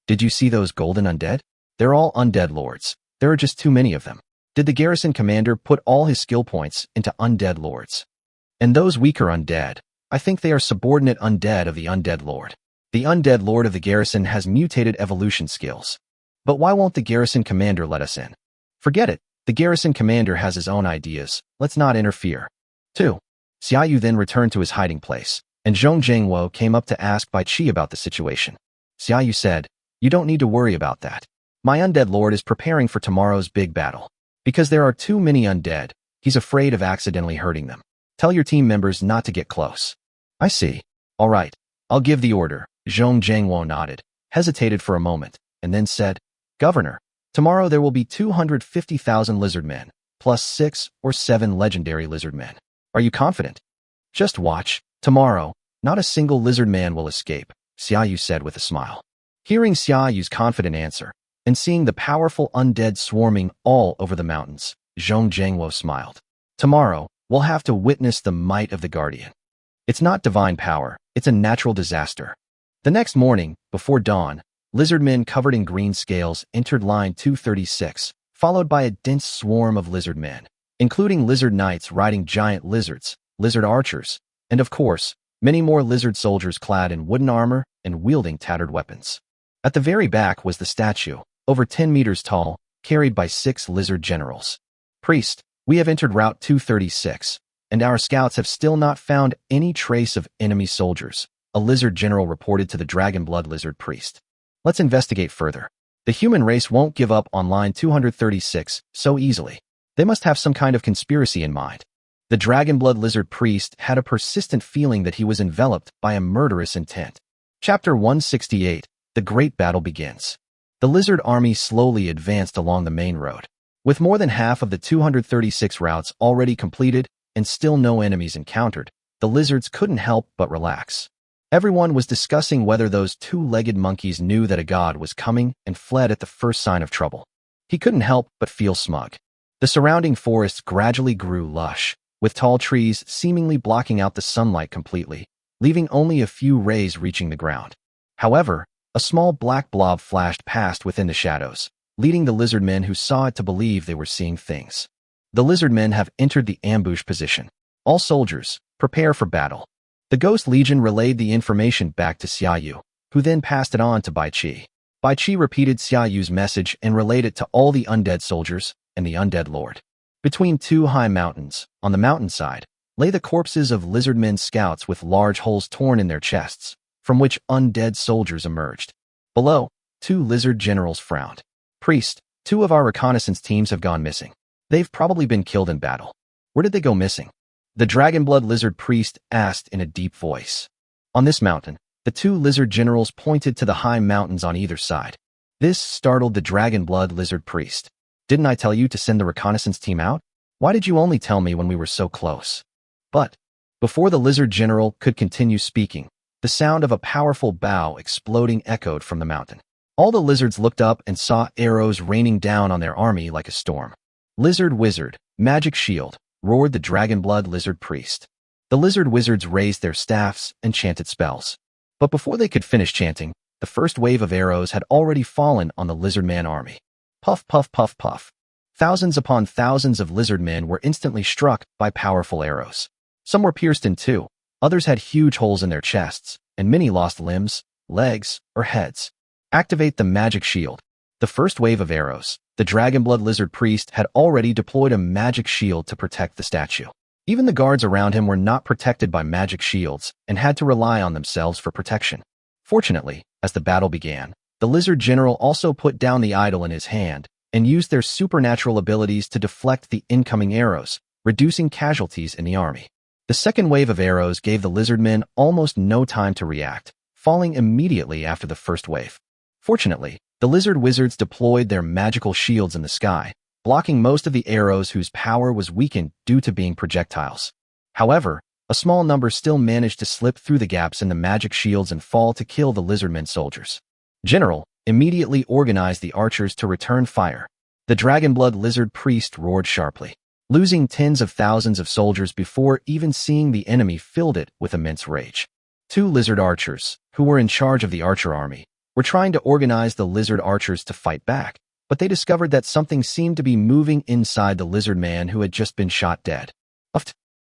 Did you see those golden undead? They're all undead lords. There are just too many of them. Did the garrison commander put all his skill points into undead lords? And those weaker undead, I think they are subordinate undead of the undead lord. The undead lord of the garrison has mutated evolution skills. But why won't the garrison commander let us in? Forget it. The garrison commander has his own ideas. Let's not interfere. 2. Xia Yu then returned to his hiding place, and Zhong Zhengwo came up to ask Bai Qi about the situation. Xia Yu said, You don't need to worry about that. My undead lord is preparing for tomorrow's big battle. Because there are too many undead, he's afraid of accidentally hurting them. Tell your team members not to get close. I see. All right. I'll give the order. Zhong Zhangwo nodded, hesitated for a moment, and then said, Governor, tomorrow there will be 250,000 lizard men, plus 6 or 7 legendary lizard men. Are you confident? Just watch. Tomorrow, not a single lizard man will escape, Xiaoyu said with a smile. Hearing Xiaoyu's confident answer, and seeing the powerful undead swarming all over the mountains, Zhong Zhangwo smiled. Tomorrow, we'll have to witness the might of the Guardian. It's not divine power, it's a natural disaster. The next morning, before dawn, lizard men covered in green scales entered line 236, followed by a dense swarm of lizard men, including lizard knights riding giant lizards, lizard archers, and of course, many more lizard soldiers clad in wooden armor and wielding tattered weapons. At the very back was the statue, over 10 meters tall, carried by 6 lizard generals. Priest, we have entered Route 236, and our scouts have still not found any trace of enemy soldiers, a lizard general reported to the Dragonblood lizard priest. Let's investigate further. The human race won't give up on line 236 so easily. They must have some kind of conspiracy in mind. The Dragonblood lizard priest had a persistent feeling that he was enveloped by a murderous intent. Chapter 168, The Great Battle Begins. The lizard army slowly advanced along the main road. With more than half of the 236 routes already completed and still no enemies encountered, the lizards couldn't help but relax. Everyone was discussing whether those 2-legged monkeys knew that a god was coming and fled at the first sign of trouble. He couldn't help but feel smug. The surrounding forests gradually grew lush, with tall trees seemingly blocking out the sunlight completely, leaving only a few rays reaching the ground. However, a small black blob flashed past within the shadows, leading the lizard men who saw it to believe they were seeing things. The lizard men have entered the ambush position. All soldiers, prepare for battle. The Ghost Legion relayed the information back to Xiaoyu, who then passed it on to Bai Qi. Bai Qi repeated Xiaoyu's message and relayed it to all the undead soldiers and the undead lord. Between 2 high mountains, on the mountainside, lay the corpses of lizard men scouts with large holes torn in their chests, from which undead soldiers emerged. Below, 2 lizard generals frowned. Priest, 2 of our reconnaissance teams have gone missing. They've probably been killed in battle. Where did they go missing? The Dragonblood lizard priest asked in a deep voice. On this mountain, the 2 lizard generals pointed to the high mountains on either side. This startled the Dragonblood lizard priest. Didn't I tell you to send the reconnaissance team out? Why did you only tell me when we were so close? But, before the lizard general could continue speaking, the sound of a powerful bow exploding echoed from the mountain. All the lizards looked up and saw arrows raining down on their army like a storm. Lizard wizard, magic shield, roared the Dragonblood lizard priest. The lizard wizards raised their staffs and chanted spells. But before they could finish chanting, the first wave of arrows had already fallen on the lizard man army. Puff, puff, puff, puff. Thousands upon thousands of lizard men were instantly struck by powerful arrows. Some were pierced in 2, others had huge holes in their chests, and many lost limbs, legs, or heads. Activate the magic shield. The first wave of arrows, the Dragonblood lizard priest had already deployed a magic shield to protect the statue. Even the guards around him were not protected by magic shields and had to rely on themselves for protection. Fortunately, as the battle began, the lizard general also put down the idol in his hand and used their supernatural abilities to deflect the incoming arrows, reducing casualties in the army. The second wave of arrows gave the lizard men almost no time to react, falling immediately after the first wave. Fortunately, the lizard wizards deployed their magical shields in the sky, blocking most of the arrows whose power was weakened due to being projectiles. However, a small number still managed to slip through the gaps in the magic shields and fall to kill the lizardmen soldiers. General, immediately organized the archers to return fire. The Dragonblood lizard priest roared sharply. Losing tens of thousands of soldiers before even seeing the enemy filled it with immense rage. 2 lizard archers, who were in charge of the archer army, were trying to organize the lizard archers to fight back, but they discovered that something seemed to be moving inside the lizard man who had just been shot dead.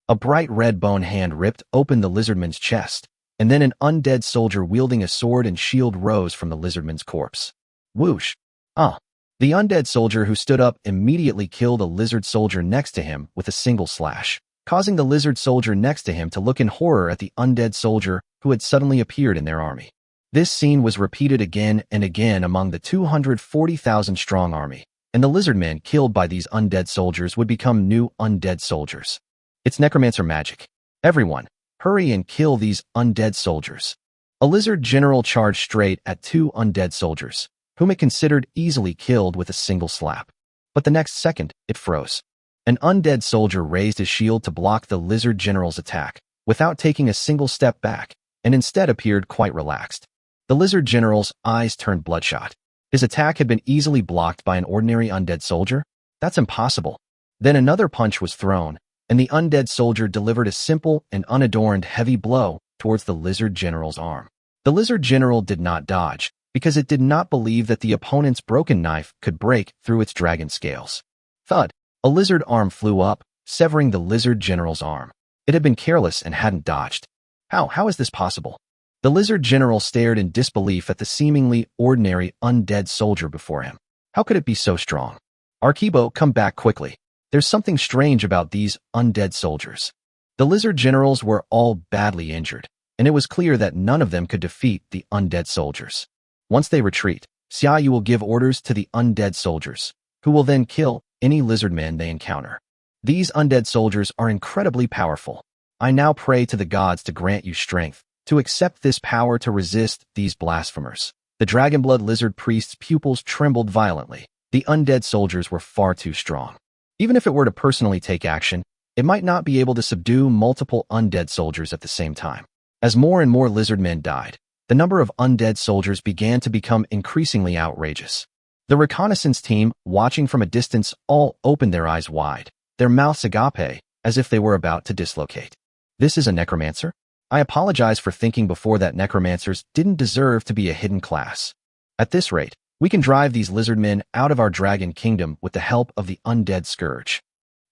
A bright red bone hand ripped open the lizardman's chest, and then an undead soldier wielding a sword and shield rose from the lizardman's corpse. Whoosh! The undead soldier who stood up immediately killed a lizard soldier next to him with a single slash, causing the lizard soldier next to him to look in horror at the undead soldier who had suddenly appeared in their army. This scene was repeated again and again among the 240,000-strong army, and the lizardmen killed by these undead soldiers would become new undead soldiers. It's necromancer magic. Everyone, hurry and kill these undead soldiers. A lizard general charged straight at two undead soldiers, whom it considered easily killed with a single slap. But the next second, it froze. An undead soldier raised his shield to block the lizard general's attack, without taking a single step back, and instead appeared quite relaxed. The lizard general's eyes turned bloodshot. His attack had been easily blocked by an ordinary undead soldier? That's impossible. Then another punch was thrown, and the undead soldier delivered a simple and unadorned heavy blow towards the lizard general's arm. The lizard general did not dodge, because it did not believe that the opponent's broken knife could break through its dragon scales. Thud! A lizard arm flew up, severing the lizard general's arm. It had been careless and hadn't dodged. How is this possible? The lizard general stared in disbelief at the seemingly ordinary undead soldier before him. How could it be so strong? Arkibo, come back quickly. There's something strange about these undead soldiers. The lizard generals were all badly injured, and it was clear that none of them could defeat the undead soldiers. Once they retreat, Xiaoyu will give orders to the undead soldiers, who will then kill any lizard men they encounter. These undead soldiers are incredibly powerful. I now pray to the gods to grant you strength, to accept this power to resist these blasphemers. The Dragonblood lizard priest's pupils trembled violently. The undead soldiers were far too strong. Even if it were to personally take action, it might not be able to subdue multiple undead soldiers at the same time. As more and more lizard men died, the number of undead soldiers began to become increasingly outrageous. The reconnaissance team, watching from a distance, all opened their eyes wide, their mouths agape, as if they were about to dislocate. This is a necromancer? I apologize for thinking before that necromancers didn't deserve to be a hidden class. At this rate, we can drive these lizard men out of our dragon kingdom with the help of the undead scourge.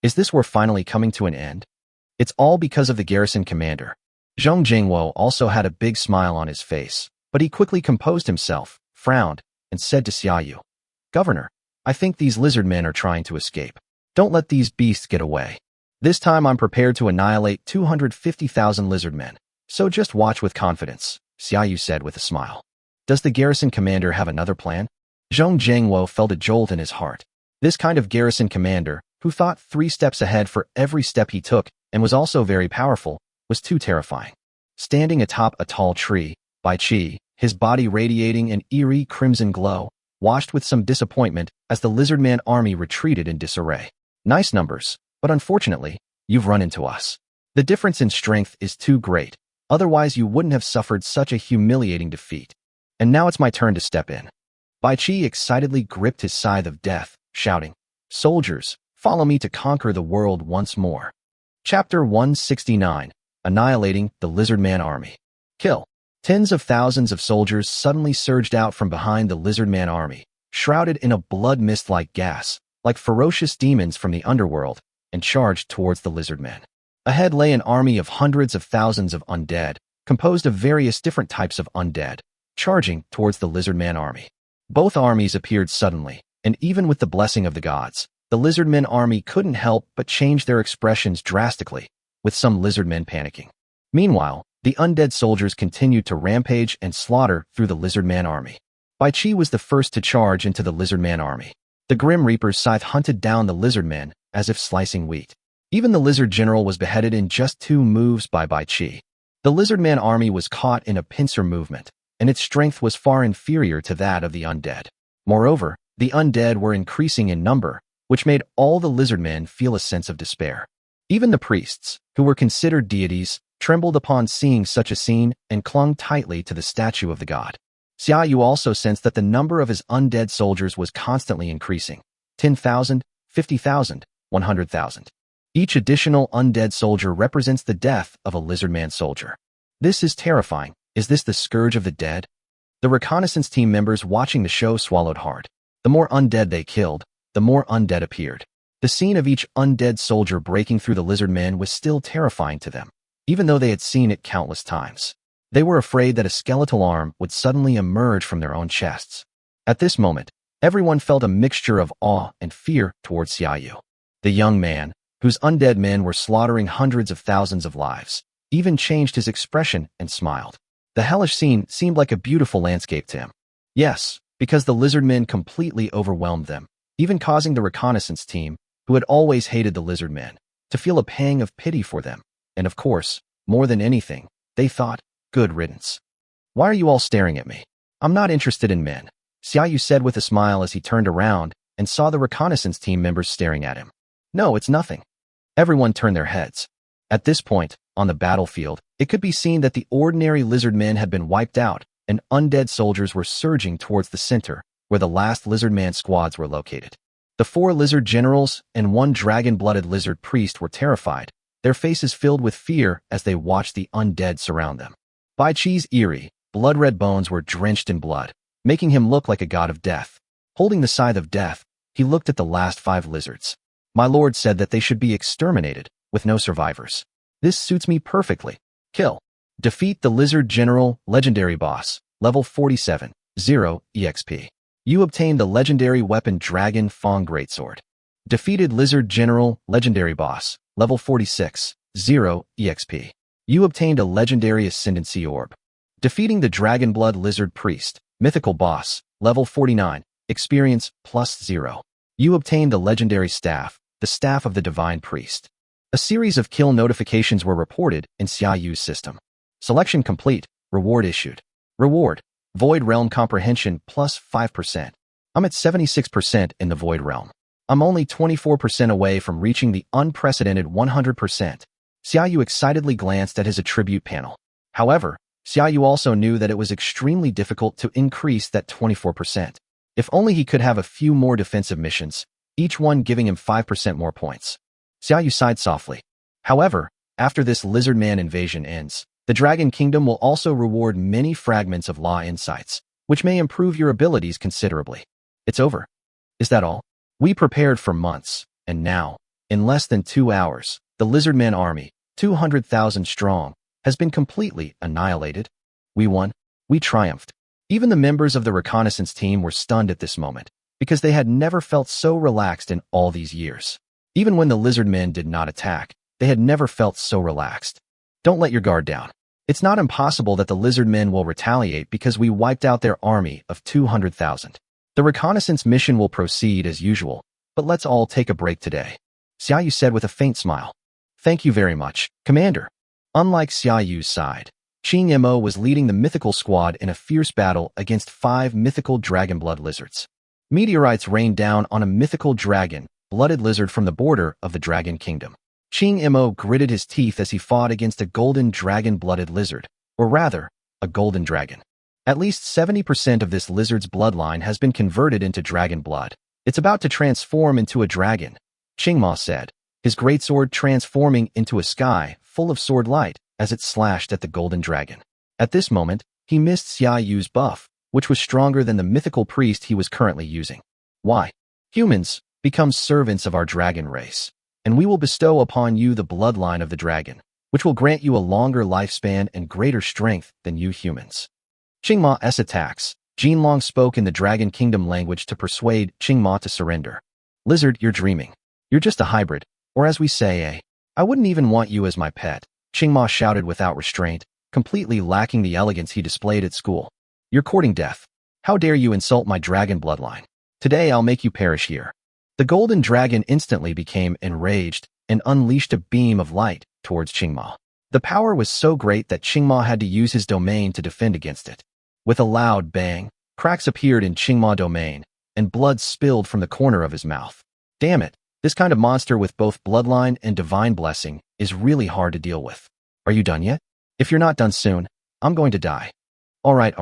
Is this war finally coming to an end? It's all because of the garrison commander. Zhong Jingwo also had a big smile on his face, but he quickly composed himself, frowned, and said to Xiaoyu, "Governor, I think these lizard men are trying to escape. Don't let these beasts get away. This time I'm prepared to annihilate 250,000 lizard men, so just watch with confidence," Xiaoyu said with a smile. Does the garrison commander have another plan? Zhong Jingwo felt a jolt in his heart. This kind of garrison commander, who thought 3 steps ahead for every step he took and was also very powerful, was too terrifying. Standing atop a tall tree, Bai Qi, his body radiating an eerie crimson glow, watched with some disappointment as the lizardman army retreated in disarray. Nice numbers, but unfortunately, you've run into us. The difference in strength is too great, otherwise you wouldn't have suffered such a humiliating defeat. And now it's my turn to step in. Bai Qi excitedly gripped his scythe of death, shouting, "Soldiers, follow me to conquer the world once more." Chapter 169. Annihilating the Lizardman Army. Kill. Tens of thousands of soldiers suddenly surged out from behind the Lizardman army, shrouded in a blood mist-like gas, like ferocious demons from the underworld, and charged towards the Lizardmen. Ahead lay an army of hundreds of thousands of undead, composed of various different types of undead, charging towards the Lizardman army. Both armies appeared suddenly, and even with the blessing of the gods, the Lizardmen army couldn't help but change their expressions drastically, with some Lizardmen panicking. Meanwhile, the undead soldiers continued to rampage and slaughter through the Lizardman army. Bai Qi was the first to charge into the Lizardman army. The Grim Reaper's scythe hunted down the Lizardmen as if slicing wheat. Even the Lizard General was beheaded in just 2 moves by Bai Qi. The Lizardman army was caught in a pincer movement, and its strength was far inferior to that of the undead. Moreover, the undead were increasing in number, which made all the Lizardmen feel a sense of despair. Even the priests, who were considered deities, trembled upon seeing such a scene and clung tightly to the statue of the god. Xiaoyu also sensed that the number of his undead soldiers was constantly increasing. 10,000, 50,000, 100,000. Each additional undead soldier represents the death of a Lizardman soldier. This is terrifying. Is this the scourge of the dead? The reconnaissance team members watching the show swallowed hard. The more undead they killed, the more undead appeared. The scene of each undead soldier breaking through the Lizardmen was still terrifying to them, even though they had seen it countless times. They were afraid that a skeletal arm would suddenly emerge from their own chests. At this moment, everyone felt a mixture of awe and fear towards Xiaoyu. The young man, whose undead men were slaughtering hundreds of thousands of lives, even changed his expression and smiled. The hellish scene seemed like a beautiful landscape to him. Yes, because the Lizardmen completely overwhelmed them, even causing the reconnaissance team, who had always hated the Lizardmen, to feel a pang of pity for them. And of course, more than anything, they thought, good riddance. Why are you all staring at me? I'm not interested in men, Xiaoyu said with a smile as he turned around and saw the reconnaissance team members staring at him. No, it's nothing. Everyone turned their heads. At this point, on the battlefield, it could be seen that the ordinary lizard men had been wiped out and undead soldiers were surging towards the center, where the last lizard man squads were located. The 4 lizard generals and 1 dragon-blooded lizard priest were terrified, their faces filled with fear as they watched the undead surround them. Bai Qi's eerie, blood-red bones were drenched in blood, making him look like a god of death. Holding the scythe of death, he looked at the last 5 lizards. My lord said that they should be exterminated, with no survivors. This suits me perfectly. Kill. Defeat the lizard general, legendary boss, level 47, 0 EXP. You obtained the legendary weapon Dragon Fang Greatsword. Defeated lizard general, legendary boss, level 46, 0 EXP. You obtained a legendary ascendancy orb. Defeating the Dragonblood lizard priest, mythical boss, level 49, experience plus 0. You obtained the legendary staff, the staff of the divine priest. A series of kill notifications were reported in Xiaoyu's system. Selection complete. Reward issued. Reward: Void Realm Comprehension plus 5%. I'm at 76% in the Void Realm. I'm only 24% away from reaching the unprecedented 100%. Xiaoyu excitedly glanced at his attribute panel. However, Xiaoyu also knew that it was extremely difficult to increase that 24%. If only he could have a few more defensive missions, each one giving him 5% more points. Xiaoyu sighed softly. However, after this lizard man invasion ends, the Dragon Kingdom will also reward many fragments of law insights, which may improve your abilities considerably. It's over. Is that all? We prepared for months, and now, in less than 2 hours, the Lizardman army, 200,000 strong, has been completely annihilated. We won. We triumphed. Even the members of the reconnaissance team were stunned at this moment, because they had never felt so relaxed in all these years. Even when the Lizardmen did not attack, they had never felt so relaxed. Don't let your guard down. It's not impossible that the Lizardmen will retaliate because we wiped out their army of 200,000. The reconnaissance mission will proceed as usual, but let's all take a break today, Xiaoyu said with a faint smile. Thank you very much, Commander. Unlike Xiaoyu's side, Qing Mo was leading the mythical squad in a fierce battle against 5 mythical dragonblood lizards. Meteorites rained down on a mythical dragon-blooded lizard from the border of the Dragon Kingdom. Qing Mo gritted his teeth as he fought against a golden dragon-blooded lizard, or rather, a golden dragon. At least 70% of this lizard's bloodline has been converted into dragon blood. It's about to transform into a dragon, Qingma said, his greatsword transforming into a sky full of sword light as it slashed at the golden dragon. At this moment, he missed Xiaoyu's buff, which was stronger than the mythical priest he was currently using. Why? Humans, become servants of our dragon race, and we will bestow upon you the bloodline of the dragon, which will grant you a longer lifespan and greater strength than you humans. Qingma's attacks. Jinlong spoke in the Dragon Kingdom language to persuade Qingma to surrender. Lizard, you're dreaming. You're just a hybrid, or as we say, I wouldn't even want you as my pet, Qingma shouted without restraint, completely lacking the elegance he displayed at school. You're courting death. How dare you insult my dragon bloodline? Today I'll make you perish here. The golden dragon instantly became enraged and unleashed a beam of light towards Qingma. The power was so great that Qingma had to use his domain to defend against it. With a loud bang, cracks appeared in Qingma's domain, and blood spilled from the corner of his mouth. Damn it, this kind of monster with both bloodline and divine blessing is really hard to deal with. Are you done yet? If you're not done soon, I'm going to die. All right.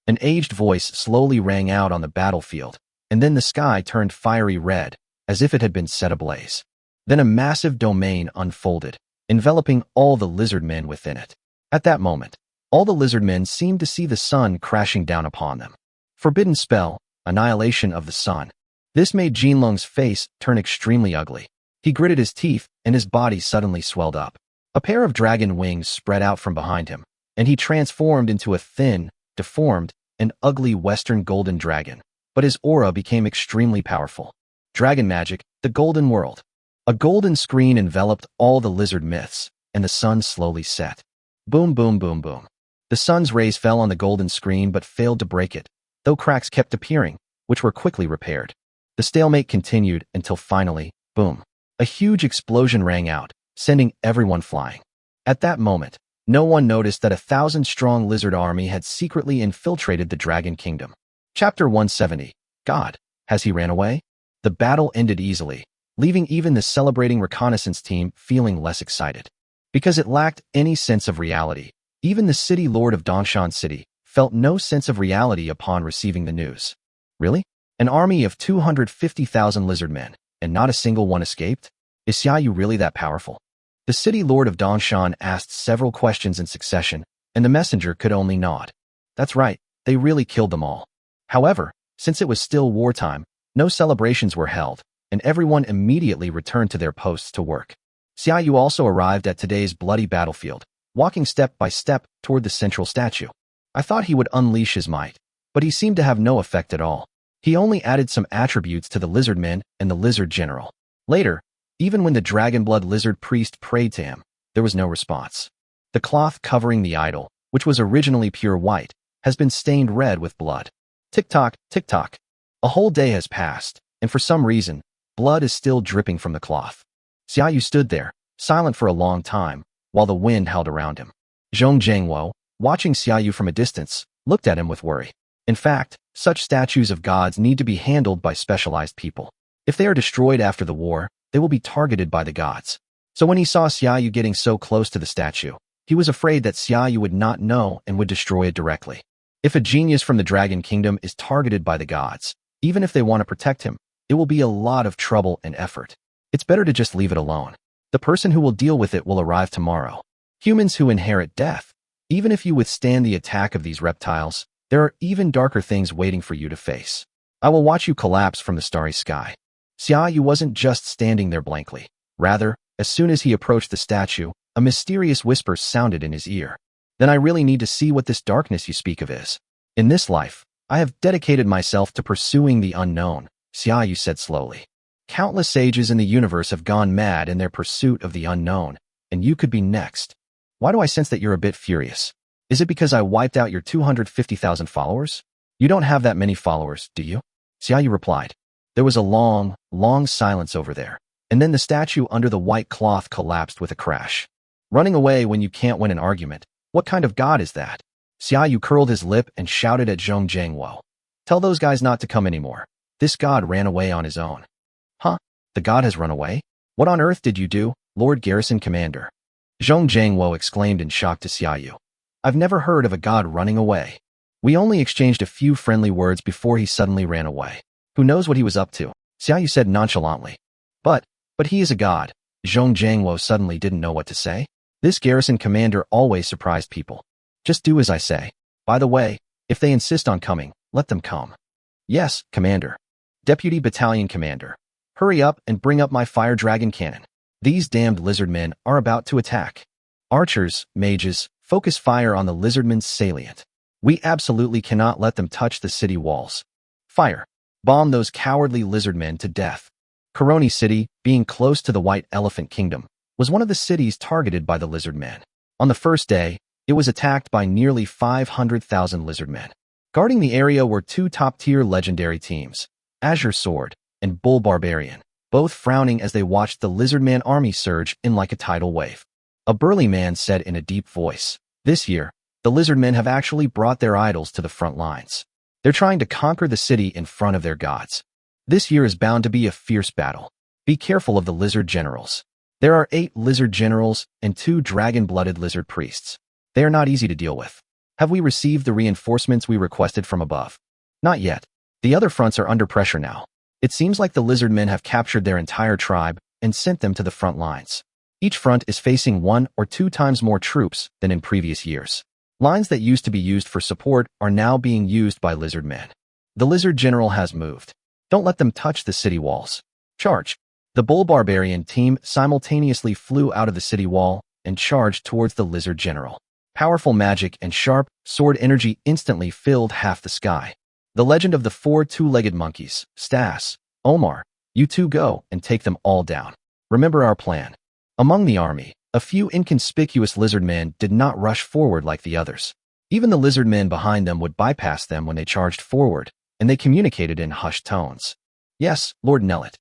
An aged voice slowly rang out on the battlefield, and then the sky turned fiery red, as if it had been set ablaze. Then a massive domain unfolded, enveloping all the lizard men within it. At that moment, all the lizard men seemed to see the sun crashing down upon them. Forbidden spell, annihilation of the sun. This made Jinlong's face turn extremely ugly. He gritted his teeth, and his body suddenly swelled up. A pair of dragon wings spread out from behind him, and he transformed into a thin, deformed, and ugly western golden dragon. But his aura became extremely powerful. Dragon magic, the golden world. A golden screen enveloped all the lizard myths, and the sun slowly set. Boom, boom, boom, boom. The sun's rays fell on the golden screen but failed to break it, though cracks kept appearing, which were quickly repaired. The stalemate continued until finally, boom. A huge explosion rang out, sending everyone flying. At that moment, no one noticed that a 1,000-strong lizard army had secretly infiltrated the Dragon Kingdom. Chapter 170. God, has he ran away? The battle ended easily, leaving even the celebrating reconnaissance team feeling less excited. Because it lacked any sense of reality, even the city lord of Dongshan City felt no sense of reality upon receiving the news. Really? An army of 250,000 lizard men, and not a single one escaped? Is Xiaoyu really that powerful? The city lord of Dongshan asked several questions in succession, and the messenger could only nod. That's right, they really killed them all. However, since it was still wartime, no celebrations were held, and everyone immediately returned to their posts to work. Xiaoyu also arrived at today's bloody battlefield, walking step by step toward the central statue. I thought he would unleash his might, but he seemed to have no effect at all. He only added some attributes to the lizard men and the lizard general. Later, even when the dragon-blood lizard priest prayed to him, there was no response. The cloth covering the idol, which was originally pure white, has been stained red with blood. Tick-tock, tick-tock. A whole day has passed, and for some reason, blood is still dripping from the cloth. Xiaoyu stood there, silent for a long time, while the wind howled around him. Zhong Zhangwo, watching Xiaoyu from a distance, looked at him with worry. In fact, such statues of gods need to be handled by specialized people. If they are destroyed after the war, they will be targeted by the gods. So when he saw Xiaoyu getting so close to the statue, he was afraid that Xiaoyu would not know and would destroy it directly. If a genius from the Dragon Kingdom is targeted by the gods, even if they want to protect him, it will be a lot of trouble and effort. It's better to just leave it alone. The person who will deal with it will arrive tomorrow. Humans who inherit death. Even if you withstand the attack of these reptiles, there are even darker things waiting for you to face. I will watch you collapse from the starry sky. Xiaoyu wasn't just standing there blankly. Rather, as soon as he approached the statue, a mysterious whisper sounded in his ear. Then I really need to see what this darkness you speak of is. In this life, I have dedicated myself to pursuing the unknown, Xiaoyu said slowly. Countless sages in the universe have gone mad in their pursuit of the unknown, and you could be next. Why do I sense that you're a bit furious? Is it because I wiped out your 250,000 followers? You don't have that many followers, do you? Xiaoyu replied. There was a long, long silence over there, and then the statue under the white cloth collapsed with a crash. Running away when you can't win an argument, what kind of god is that? Xiaoyu curled his lip and shouted at Zhong Zhangwo. Tell those guys not to come anymore. This god ran away on his own. Huh? The god has run away? What on earth did you do, Lord Garrison Commander? Zhong Zhangwo exclaimed in shock to Xiaoyu. I've never heard of a god running away. We only exchanged a few friendly words before he suddenly ran away. Who knows what he was up to? Xiaoyu said nonchalantly. But he is a god. Zhong Zhangwo suddenly didn't know what to say. This Garrison Commander always surprised people. Just do as I say. By the way, if they insist on coming, let them come. Yes, Commander. Deputy Battalion Commander. Hurry up and bring up my fire dragon cannon. These damned lizard men are about to attack. Archers, mages, focus fire on the lizardmen's salient. We absolutely cannot let them touch the city walls. Fire. Bomb those cowardly lizard men to death. Koroni City, being close to the White Elephant Kingdom, was one of the cities targeted by the lizard men. On the first day, it was attacked by nearly 500,000 lizard men. Guarding the area were two top-tier legendary teams, Azure Sword and Bull Barbarian, both frowning as they watched the lizard man army surge in like a tidal wave. A burly man said in a deep voice, "This year, the lizard men have actually brought their idols to the front lines. They're trying to conquer the city in front of their gods. This year is bound to be a fierce battle. Be careful of the lizard generals. There are 8 lizard generals and 2 dragon-blooded lizard priests. They are not easy to deal with. Have we received the reinforcements we requested from above? Not yet. The other fronts are under pressure now. It seems like the lizard men have captured their entire tribe and sent them to the front lines. Each front is facing 1 or 2 times more troops than in previous years. Lines that used to be used for support are now being used by lizard men. The lizard general has moved. Don't let them touch the city walls. Charge." The Bull Barbarian team simultaneously flew out of the city wall and charged towards the lizard general. Powerful magic and sharp sword energy instantly filled half the sky. The legend of the 4 two-legged monkeys, Stas, Omar, you two go and take them all down. Remember our plan. Among the army, a few inconspicuous lizard men did not rush forward like the others. Even the lizard men behind them would bypass them when they charged forward, and they communicated in hushed tones. Yes, Lord Nellet.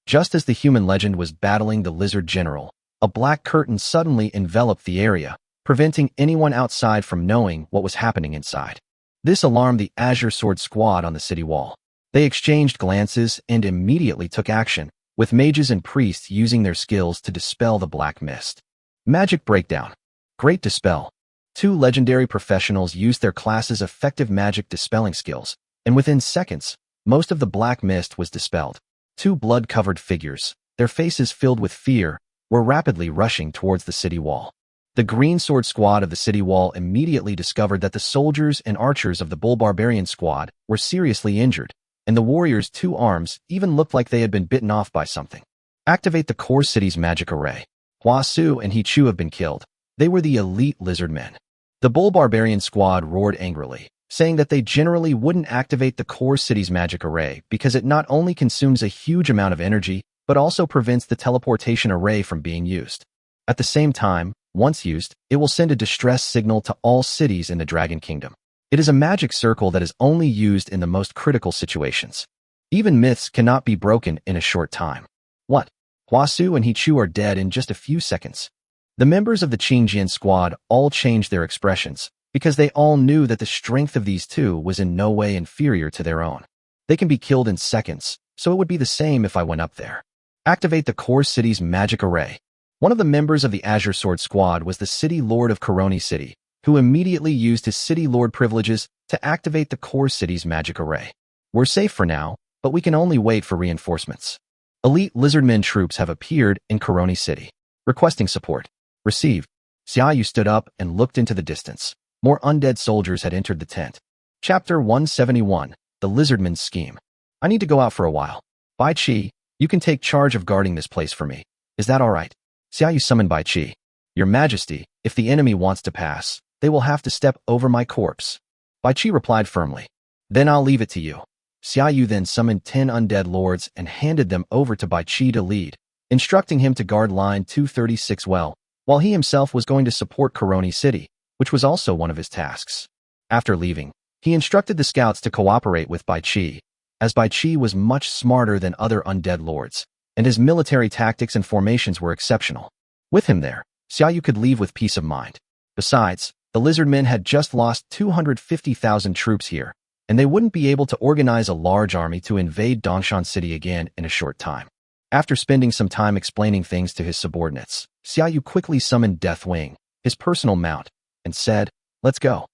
Just as the human legend was battling the lizard general, a black curtain suddenly enveloped the area, preventing anyone outside from knowing what was happening inside. This alarmed the Azure Sword Squad on the city wall. They exchanged glances and immediately took action, with mages and priests using their skills to dispel the black mist. Magic Breakdown. Great Dispel. Two legendary professionals used their class's effective magic dispelling skills, and within seconds, most of the black mist was dispelled. Two blood-covered figures, their faces filled with fear, were rapidly rushing towards the city wall. The Green Sword Squad of the city wall immediately discovered that the soldiers and archers of the Bull Barbarian Squad were seriously injured, and the warriors' two arms even looked like they had been bitten off by something. Activate the core city's magic array. Hua Su and He Chu have been killed. They were the elite lizard men. The Bull Barbarian Squad roared angrily, saying that they generally wouldn't activate the core city's magic array because it not only consumes a huge amount of energy, but also prevents the teleportation array from being used. At the same time, once used, it will send a distress signal to all cities in the Dragon Kingdom. It is a magic circle that is only used in the most critical situations. Even myths cannot be broken in a short time. What? Hua Su and He Chu are dead in just a few seconds. The members of the Qingjian squad all changed their expressions, because they all knew that the strength of these two was in no way inferior to their own. They can be killed in seconds, so it would be the same if I went up there. Activate the core city's magic array. One of the members of the Azure Sword Squad was the City Lord of Coroni City, who immediately used his City Lord privileges to activate the core city's magic array. We're safe for now, but we can only wait for reinforcements. Elite Lizardmen troops have appeared in Coroni City. Requesting support. Received. Xiaoyu stood up and looked into the distance. More undead soldiers had entered the tent. Chapter 171, The Lizardman's Scheme. I need to go out for a while. Bai Qi, you can take charge of guarding this place for me. Is that all right? Xiaoyu summoned Bai Qi. Your Majesty, if the enemy wants to pass, they will have to step over my corpse. Bai Qi replied firmly. Then I'll leave it to you. Xiaoyu then summoned 10 undead lords and handed them over to Bai Qi to lead, instructing him to guard line 236 well, while he himself was going to support Coroni City, which was also one of his tasks. After leaving, he instructed the scouts to cooperate with Bai Qi, as Bai Qi was much smarter than other undead lords, and his military tactics and formations were exceptional. With him there, Xiaoyu could leave with peace of mind. Besides, the Lizardmen had just lost 250,000 troops here, and they wouldn't be able to organize a large army to invade Dongshan City again in a short time. After spending some time explaining things to his subordinates, Xiaoyu quickly summoned Deathwing, his personal mount, and said, "Let's go."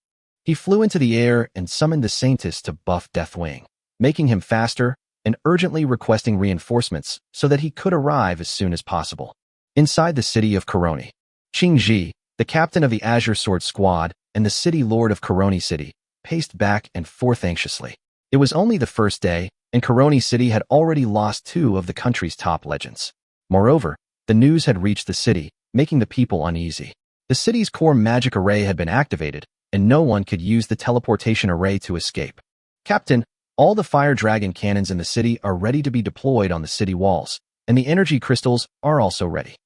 He flew into the air and summoned the Saintess to buff Deathwing, making him faster and urgently requesting reinforcements so that he could arrive as soon as possible. Inside the city of Coroni, Qingji, the captain of the Azure Sword Squad and the City Lord of Coroni City, paced back and forth anxiously. It was only the first day, and Coroni City had already lost 2 of the country's top legends. Moreover, the news had reached the city, making the people uneasy. The city's core magic array had been activated, and no one could use the teleportation array to escape. Captain, all the fire dragon cannons in the city are ready to be deployed on the city walls, and the energy crystals are also ready.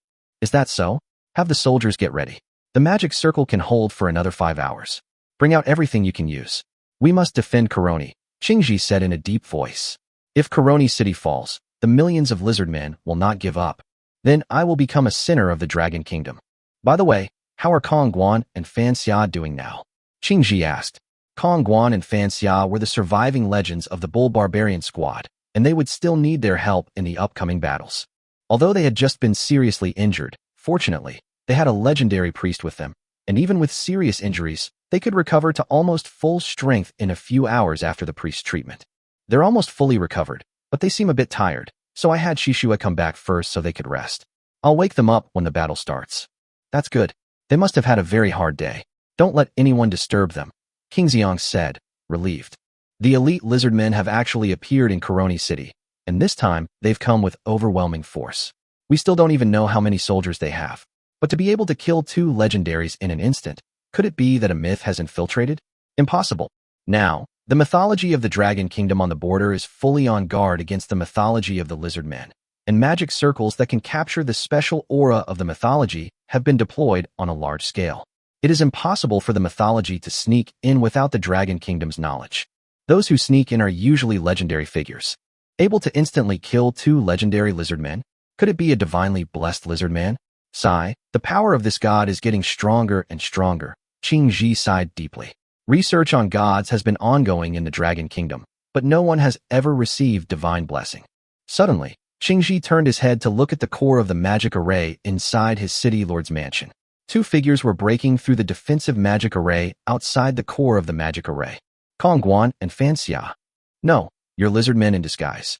Is that so? Have the soldiers get ready. The magic circle can hold for another 5 hours. Bring out everything you can use. We must defend Coroni, Qingji said in a deep voice. If Coroni City falls, the millions of lizardmen will not give up. Then I will become a sinner of the Dragon Kingdom. By the way, how are Kong Guan and Fan Xia doing now? Qingji asked. Kong Guan and Fan Xia were the surviving legends of the Bull Barbarian Squad, and they would still need their help in the upcoming battles. Although they had just been seriously injured, fortunately, they had a legendary priest with them, and even with serious injuries, they could recover to almost full strength in a few hours after the priest's treatment. They're almost fully recovered, but they seem a bit tired, so I had Shishua come back first so they could rest. I'll wake them up when the battle starts. That's good. They must have had a very hard day. Don't let anyone disturb them, King Xiang said, relieved. The elite lizardmen have actually appeared in Coroni City, and this time they've come with overwhelming force. We still don't even know how many soldiers they have, but to be able to kill 2 legendaries in an instant, could it be that a myth has infiltrated? Impossible. Now, the mythology of the Dragon Kingdom on the border is fully on guard against the mythology of the Lizardmen, and magic circles that can capture the special aura of the mythology have been deployed on a large scale. It is impossible for the mythology to sneak in without the Dragon Kingdom's knowledge. Those who sneak in are usually legendary figures. able to instantly kill two legendary lizard men? Could it be a divinely blessed lizard man? Sigh, the power of this god is getting stronger and stronger. Qing Ji sighed deeply. Research on gods has been ongoing in the Dragon Kingdom, but no one has ever received divine blessing. Suddenly, Qing Ji turned his head to look at the core of the magic array inside his city lord's mansion. Two figures were breaking through the defensive magic array outside the core of the magic array. Kong Guan and Fan Xia. No, you're lizard men in disguise.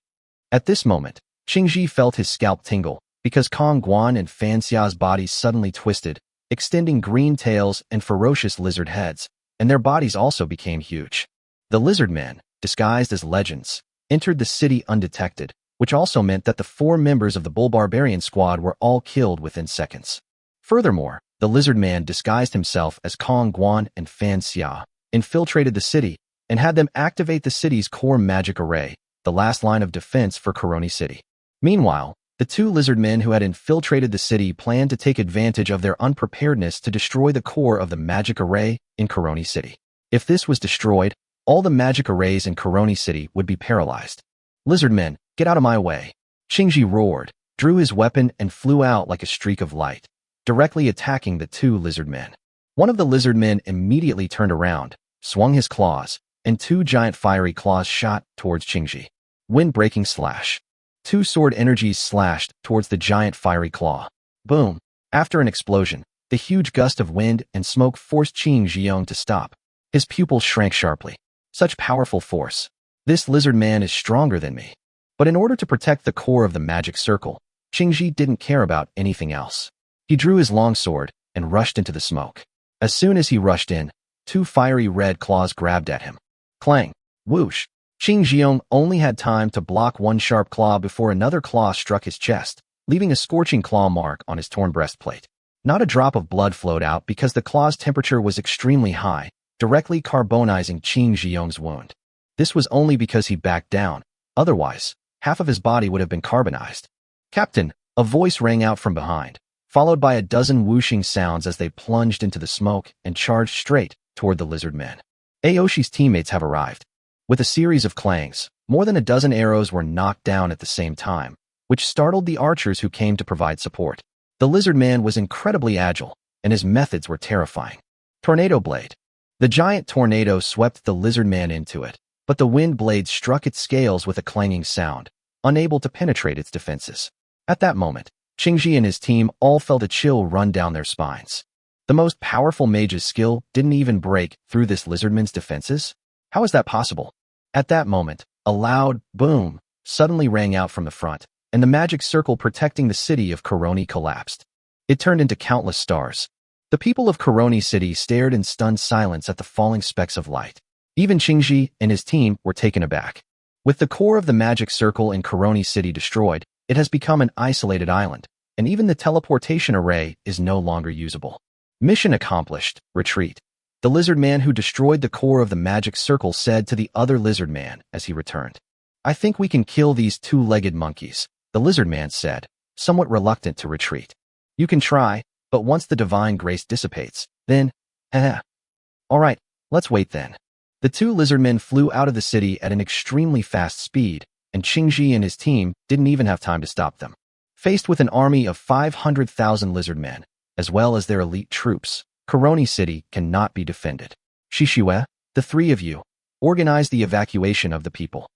At this moment, Qing Ji felt his scalp tingle, because Kong Guan and Fan Xia's bodies suddenly twisted, extending green tails and ferocious lizard heads, and their bodies also became huge. The lizard men, disguised as legends, entered the city undetected, which also meant that the 4 members of the Bull Barbarian squad were all killed within seconds. Furthermore, the lizard man disguised himself as Kong Guan and Fan Xia, infiltrated the city, and had them activate the city's core magic array, the last line of defense for Coroni City. Meanwhile, the 2 lizard men who had infiltrated the city planned to take advantage of their unpreparedness to destroy the core of the magic array in Coroni City. If this was destroyed, all the magic arrays in Coroni City would be paralyzed. Lizard men, get out of my way. Qing Ji roared, drew his weapon and flew out like a streak of light, directly attacking the 2 lizard men. One of the lizard men immediately turned around, swung his claws, and 2 giant fiery claws shot towards Qing Ji. Wind-breaking slash. 2 sword energies slashed towards the giant fiery claw. Boom! After an explosion, the huge gust of wind and smoke forced Qing Jiong to stop. His pupils shrank sharply. Such powerful force. This lizard man is stronger than me. But in order to protect the core of the magic circle, Qing Ji didn't care about anything else. He drew his long sword and rushed into the smoke. As soon as he rushed in, 2 fiery red claws grabbed at him. Clang! Whoosh! Qing Jiong only had time to block one sharp claw before another claw struck his chest, leaving a scorching claw mark on his torn breastplate. Not a drop of blood flowed out because the claw's temperature was extremely high, directly carbonizing Qing Jiong's wound. This was only because he backed down. Otherwise, half of his body would have been carbonized. Captain, a voice rang out from behind, followed by a dozen whooshing sounds as they plunged into the smoke and charged straight toward the lizard men. Aoshi's teammates have arrived. With a series of clangs, more than a dozen arrows were knocked down at the same time, which startled the archers who came to provide support. The lizard man was incredibly agile, and his methods were terrifying. Tornado blade. The giant tornado swept the lizard man into it, but the wind blade struck its scales with a clanging sound, unable to penetrate its defenses. At that moment, Qing Ji and his team all felt a chill run down their spines. The most powerful mage's skill didn't even break through this lizardman's defenses? How is that possible? At that moment, a loud boom suddenly rang out from the front, and the magic circle protecting the city of Coroni collapsed. It turned into countless stars. The people of Coroni City stared in stunned silence at the falling specks of light. Even Qing Ji and his team were taken aback. With the core of the magic circle in Coroni City destroyed, it has become an isolated island, and even the teleportation array is no longer usable. Mission accomplished. Retreat. The lizard man who destroyed the core of the magic circle said to the other lizard man as he returned. I think we can kill these 2-legged monkeys, the lizard man said, somewhat reluctant to retreat. You can try, but once the divine grace dissipates, then, All right, let's wait then. The 2 lizard men flew out of the city at an extremely fast speed, and Qing Ji and his team didn't even have time to stop them. Faced with an army of 500,000 lizard men, as well as their elite troops, Coroni City cannot be defended. Shishue, the 3 of you, organize the evacuation of the people.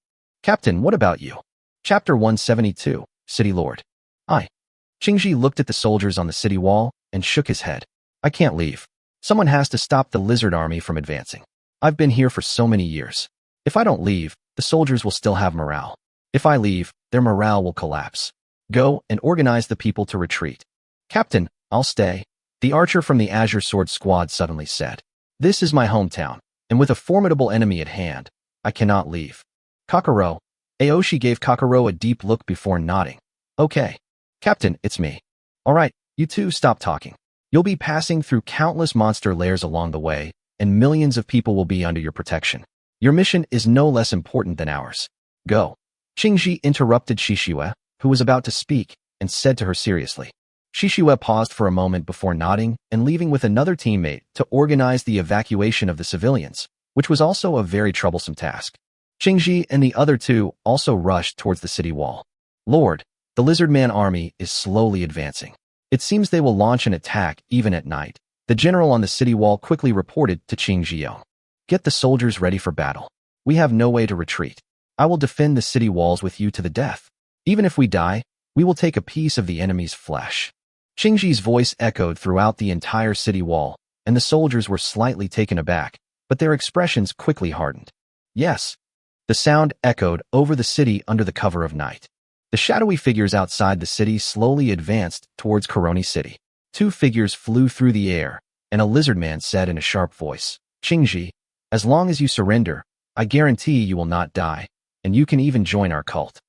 Captain, what about you? Chapter 172, City Lord. Qing Ji looked at the soldiers on the city wall and shook his head. I can't leave. Someone has to stop the lizard army from advancing. I've been here for so many years. If I don't leave, the soldiers will still have morale. If I leave, their morale will collapse. Go and organize the people to retreat. Captain, I'll stay. The archer from the Azure Sword Squad suddenly said. This is my hometown, and with a formidable enemy at hand, I cannot leave. Kakaro. Aoshi gave Kakaro a deep look before nodding. Okay. Captain, it's me. All right, you 2 stop talking. You'll be passing through countless monster lairs along the way, and millions of people will be under your protection. Your mission is no less important than ours. Go. Qing Ji interrupted Shishue, who was about to speak, and said to her seriously. Shishue paused for a moment before nodding and leaving with another teammate to organize the evacuation of the civilians, which was also a very troublesome task. Qingji and the other two also rushed towards the city wall. Lord, the Lizard Man army is slowly advancing. It seems they will launch an attack even at night. The general on the city wall quickly reported to Qing Zhiyong. Get the soldiers ready for battle. We have no way to retreat. I will defend the city walls with you to the death. Even if we die, we will take a piece of the enemy's flesh. Qingji's voice echoed throughout the entire city wall, and the soldiers were slightly taken aback, but their expressions quickly hardened. Yes. The sound echoed over the city under the cover of night. The shadowy figures outside the city slowly advanced towards Koroni City. Two figures flew through the air, and a lizard man said in a sharp voice, Qingji, as long as you surrender, I guarantee you will not die, and you can even join our cult.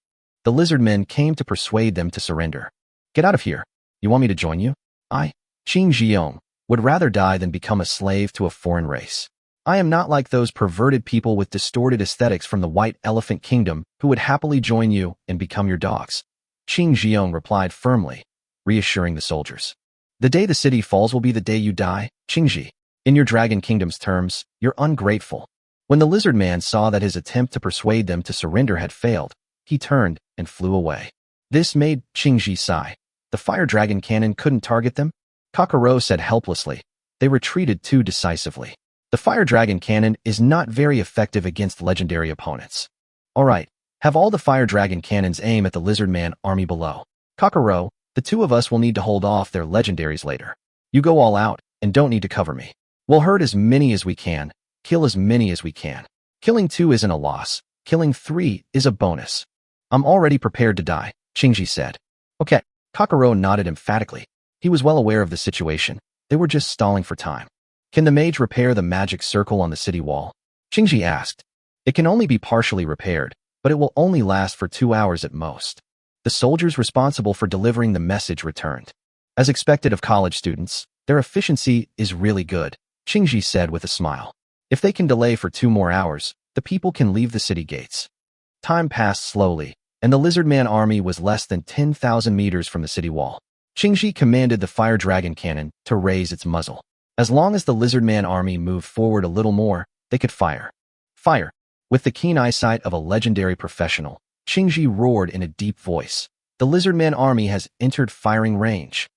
The lizard men came to persuade them to surrender. Get out of here. You want me to join you? I, Qing Zhiyong, would rather die than become a slave to a foreign race. I am not like those perverted people with distorted aesthetics from the White Elephant Kingdom who would happily join you and become your dogs. Qing Zhiyong replied firmly, reassuring the soldiers. The day the city falls will be the day you die, Qingji. In your Dragon Kingdom's terms, you're ungrateful. When the lizard man saw that his attempt to persuade them to surrender had failed, he turned and flew away. This made Qingji sigh. The fire dragon cannon couldn't target them? Kakaro said helplessly. They retreated too decisively. The fire dragon cannon is not very effective against legendary opponents. All right, have all the fire dragon cannons aim at the lizard man army below. Kakaro, the two of us will need to hold off their legendaries later. You go all out and don't need to cover me. We'll hurt as many as we can, kill as many as we can. Killing 2 isn't a loss. Killing 3 is a bonus. I'm already prepared to die, Qingji said. Okay. Kakaro nodded emphatically. He was well aware of the situation. They were just stalling for time. Can the mage repair the magic circle on the city wall? Qingji asked. It can only be partially repaired, but it will only last for 2 hours at most. The soldiers responsible for delivering the message returned. As expected of college students, their efficiency is really good, Qingji said with a smile. If they can delay for 2 more hours, the people can leave the city gates. Time passed slowly, and the lizard man army was less than 10,000 meters from the city wall. Qingji commanded the fire dragon cannon to raise its muzzle. As long as the lizard man army moved forward a little more, they could fire. Fire! With the keen eyesight of a legendary professional, Qingji roared in a deep voice. The lizard man army has entered firing range.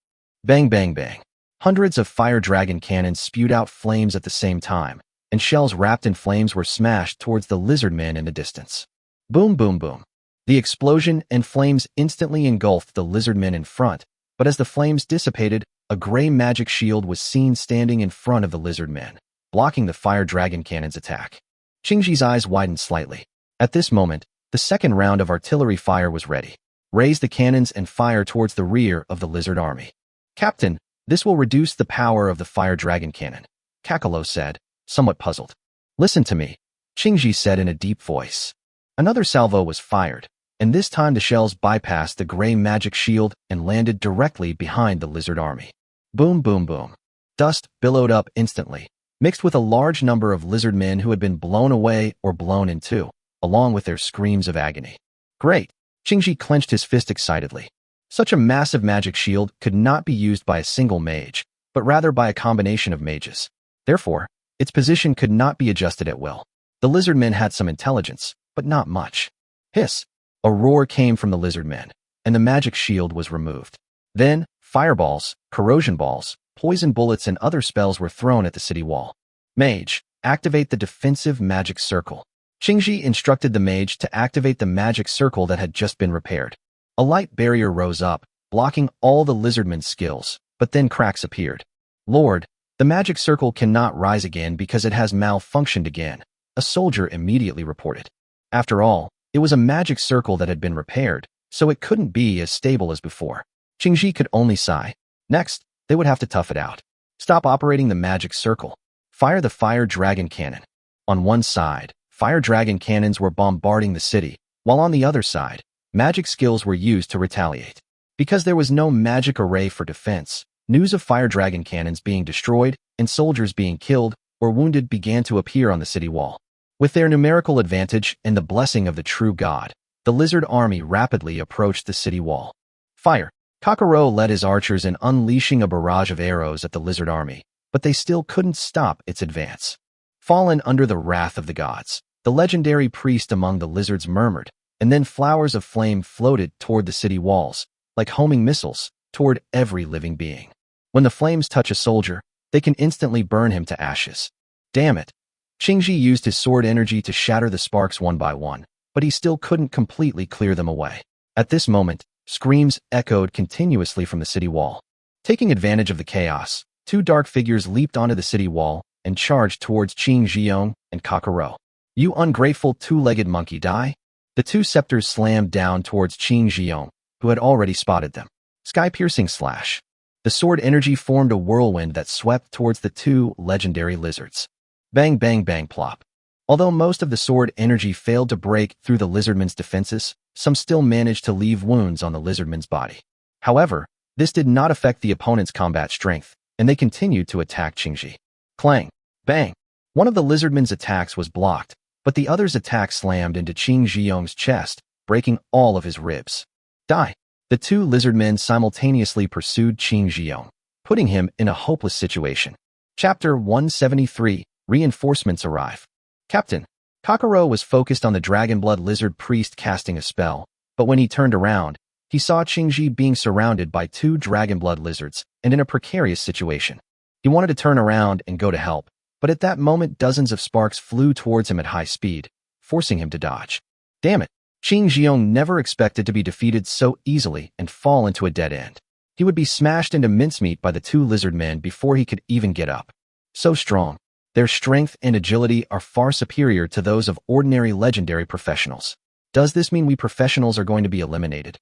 Bang bang bang. Hundreds of fire dragon cannons spewed out flames at the same time, and shells wrapped in flames were smashed towards the lizard men in the distance. Boom boom boom. The explosion and flames instantly engulfed the lizard men in front, but as the flames dissipated, a gray magic shield was seen standing in front of the lizard men, blocking the fire dragon cannon's attack. Qingji's eyes widened slightly. At this moment, the second round of artillery fire was ready. Raise the cannons and fire towards the rear of the lizard army. Captain, this will reduce the power of the fire dragon cannon, Kakalo said, somewhat puzzled. Listen to me, Qingji said in a deep voice. Another salvo was fired, and this time the shells bypassed the gray magic shield and landed directly behind the lizard army. Boom boom boom. Dust billowed up instantly, mixed with a large number of lizard men who had been blown away or blown in two, along with their screams of agony. Great! Qingji clenched his fist excitedly. Such a massive magic shield could not be used by a single mage, but rather by a combination of mages. Therefore, its position could not be adjusted at will. The lizard men had some intelligence, but not much. Hiss! A roar came from the lizard men, and the magic shield was removed. Then, fireballs, corrosion balls, poison bullets and other spells were thrown at the city wall. Mage, activate the defensive magic circle. Qingji instructed the mage to activate the magic circle that had just been repaired. A light barrier rose up, blocking all the lizardmen's skills, but then cracks appeared. Lord, the magic circle cannot rise again because it has malfunctioned again, a soldier immediately reported. After all, it was a magic circle that had been repaired, so it couldn't be as stable as before. Qingji could only sigh. Next, they would have to tough it out. Stop operating the magic circle. Fire the fire dragon cannon. On one side, fire dragon cannons were bombarding the city, while on the other side, magic skills were used to retaliate. Because there was no magic array for defense, news of fire dragon cannons being destroyed and soldiers being killed or wounded began to appear on the city wall. With their numerical advantage and the blessing of the true god, the lizard army rapidly approached the city wall. Fire! Kakaro led his archers in unleashing a barrage of arrows at the lizard army, but they still couldn't stop its advance. Fallen under the wrath of the gods, The legendary priest among the lizards murmured, and then flowers of flame floated toward the city walls, like homing missiles, toward every living being. When the flames touch a soldier, they can instantly burn him to ashes. Damn it. Qingji used his sword energy to shatter the sparks one by one, but he still couldn't completely clear them away. At this moment, screams echoed continuously from the city wall. Taking advantage of the chaos, two dark figures leaped onto the city wall and charged towards Qing Zhiyong and Kakaro. You ungrateful two-legged monkey, die! The two scepters slammed down towards Qing Zhiyong, who had already spotted them. Sky-piercing slash. The sword energy formed a whirlwind that swept towards the two legendary lizards. Bang bang bang plop. Although most of the sword energy failed to break through the lizardman's defenses, some still managed to leave wounds on the lizardman's body. However, this did not affect the opponent's combat strength, and they continued to attack Qingji. Clang! Bang! One of the lizardman's attacks was blocked, but the other's attack slammed into Qing Zhiyong's chest, breaking all of his ribs. Die! The two lizardmen simultaneously pursued Qing Zhiyong, putting him in a hopeless situation. Chapter 173, Reinforcements Arrive. Captain, Kakaro was focused on the Dragonblood lizard priest casting a spell, but when he turned around, he saw Qingji being surrounded by two Dragonblood lizards and in a precarious situation. He wanted to turn around and go to help, but at that moment dozens of sparks flew towards him at high speed, forcing him to dodge. Damn it! Qing Zhiyong never expected to be defeated so easily and fall into a dead end. He would be smashed into mincemeat by the two lizard men before he could even get up. So strong. Their strength and agility are far superior to those of ordinary legendary professionals. Does this mean we professionals are going to be eliminated?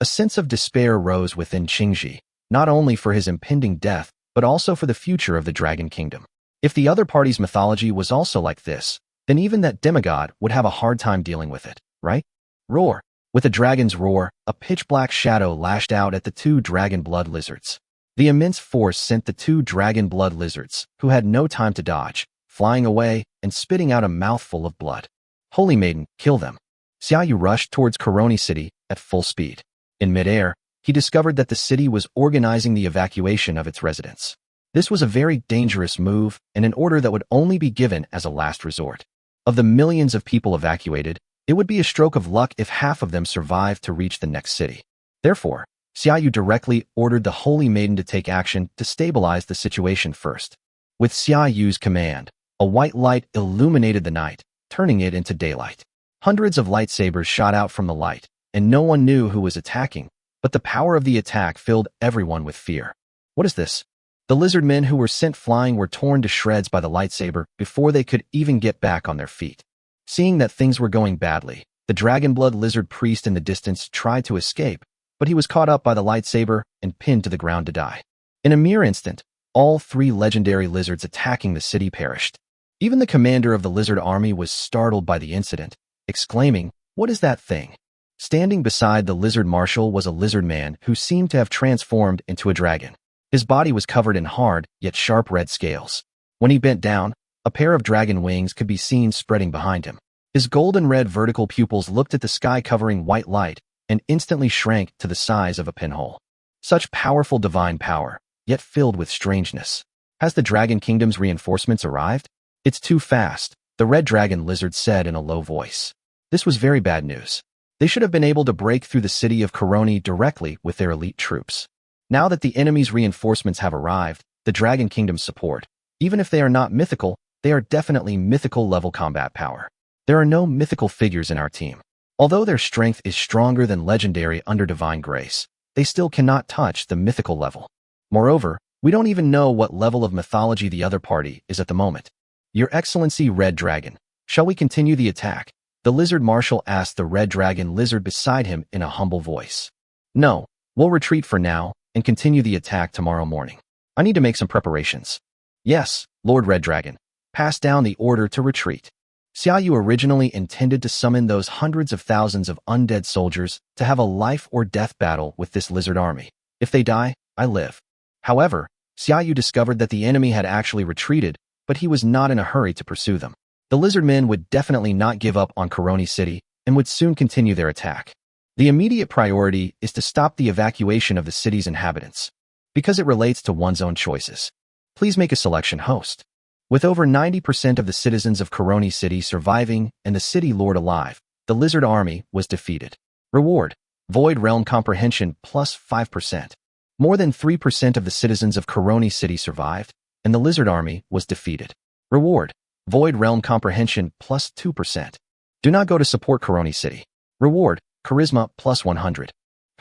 A sense of despair rose within Qingji, not only for his impending death, but also for the future of the Dragon Kingdom. If the other party's mythology was also like this, then even that demigod would have a hard time dealing with it, right? Roar! With a dragon's roar, a pitch-black shadow lashed out at the two Dragonblood lizards. The immense force sent the two Dragonblood lizards, who had no time to dodge, flying away and spitting out a mouthful of blood. Holy Maiden, kill them. Xiaoyu rushed towards Koroni City at full speed. In midair, he discovered that the city was organizing the evacuation of its residents. This was a very dangerous move and an order that would only be given as a last resort. Of the millions of people evacuated, it would be a stroke of luck if half of them survived to reach the next city. Therefore, Xiaoyu directly ordered the Holy Maiden to take action to stabilize the situation first. With Xiaoyu's command, a white light illuminated the night, turning it into daylight. Hundreds of lightsabers shot out from the light, and no one knew who was attacking, but the power of the attack filled everyone with fear. What is this? The lizard men who were sent flying were torn to shreds by the lightsaber before they could even get back on their feet. Seeing that things were going badly, the Dragonblood lizard priest in the distance tried to escape, but he was caught up by the lightsaber and pinned to the ground to die. In a mere instant, all three legendary lizards attacking the city perished. Even the commander of the lizard army was startled by the incident, exclaiming, "What is that thing?" Standing beside the lizard marshal was a lizard man who seemed to have transformed into a dragon. His body was covered in hard, yet sharp red scales. When he bent down, a pair of dragon wings could be seen spreading behind him. His golden red vertical pupils looked at the sky covering white light and instantly shrank to the size of a pinhole. Such powerful divine power, yet filled with strangeness. Has the Dragon Kingdom's reinforcements arrived? It's too fast, the red dragon lizard said in a low voice. This was very bad news. They should have been able to break through the city of Koroni directly with their elite troops. Now that the enemy's reinforcements have arrived, the Dragon Kingdom's support, even if they are not mythical, they are definitely mythical level combat power. There are no mythical figures in our team. Although their strength is stronger than legendary under divine grace, they still cannot touch the mythical level. Moreover, we don't even know what level of mythology the other party is at the moment. Your Excellency Red Dragon, shall we continue the attack? The lizard marshal asked the red dragon lizard beside him in a humble voice. No, we'll retreat for now and continue the attack tomorrow morning. I need to make some preparations. Yes, Lord Red Dragon. Pass down the order to retreat. Xiaoyu originally intended to summon those hundreds of thousands of undead soldiers to have a life or death battle with this lizard army. If they die, I live. However, Xiaoyu discovered that the enemy had actually retreated, but he was not in a hurry to pursue them. The lizard men would definitely not give up on Koroni City and would soon continue their attack. The immediate priority is to stop the evacuation of the city's inhabitants. Because it relates to one's own choices. Please make a selection, host. With over 90% of the citizens of Coroni City surviving and the city lord alive, the Lizard Army was defeated. Reward: Void Realm Comprehension plus 5%. More than 3% of the citizens of Coroni City survived, and the Lizard Army was defeated. Reward: Void Realm Comprehension plus 2%. Do not go to support Coroni City. Reward: Charisma plus 100.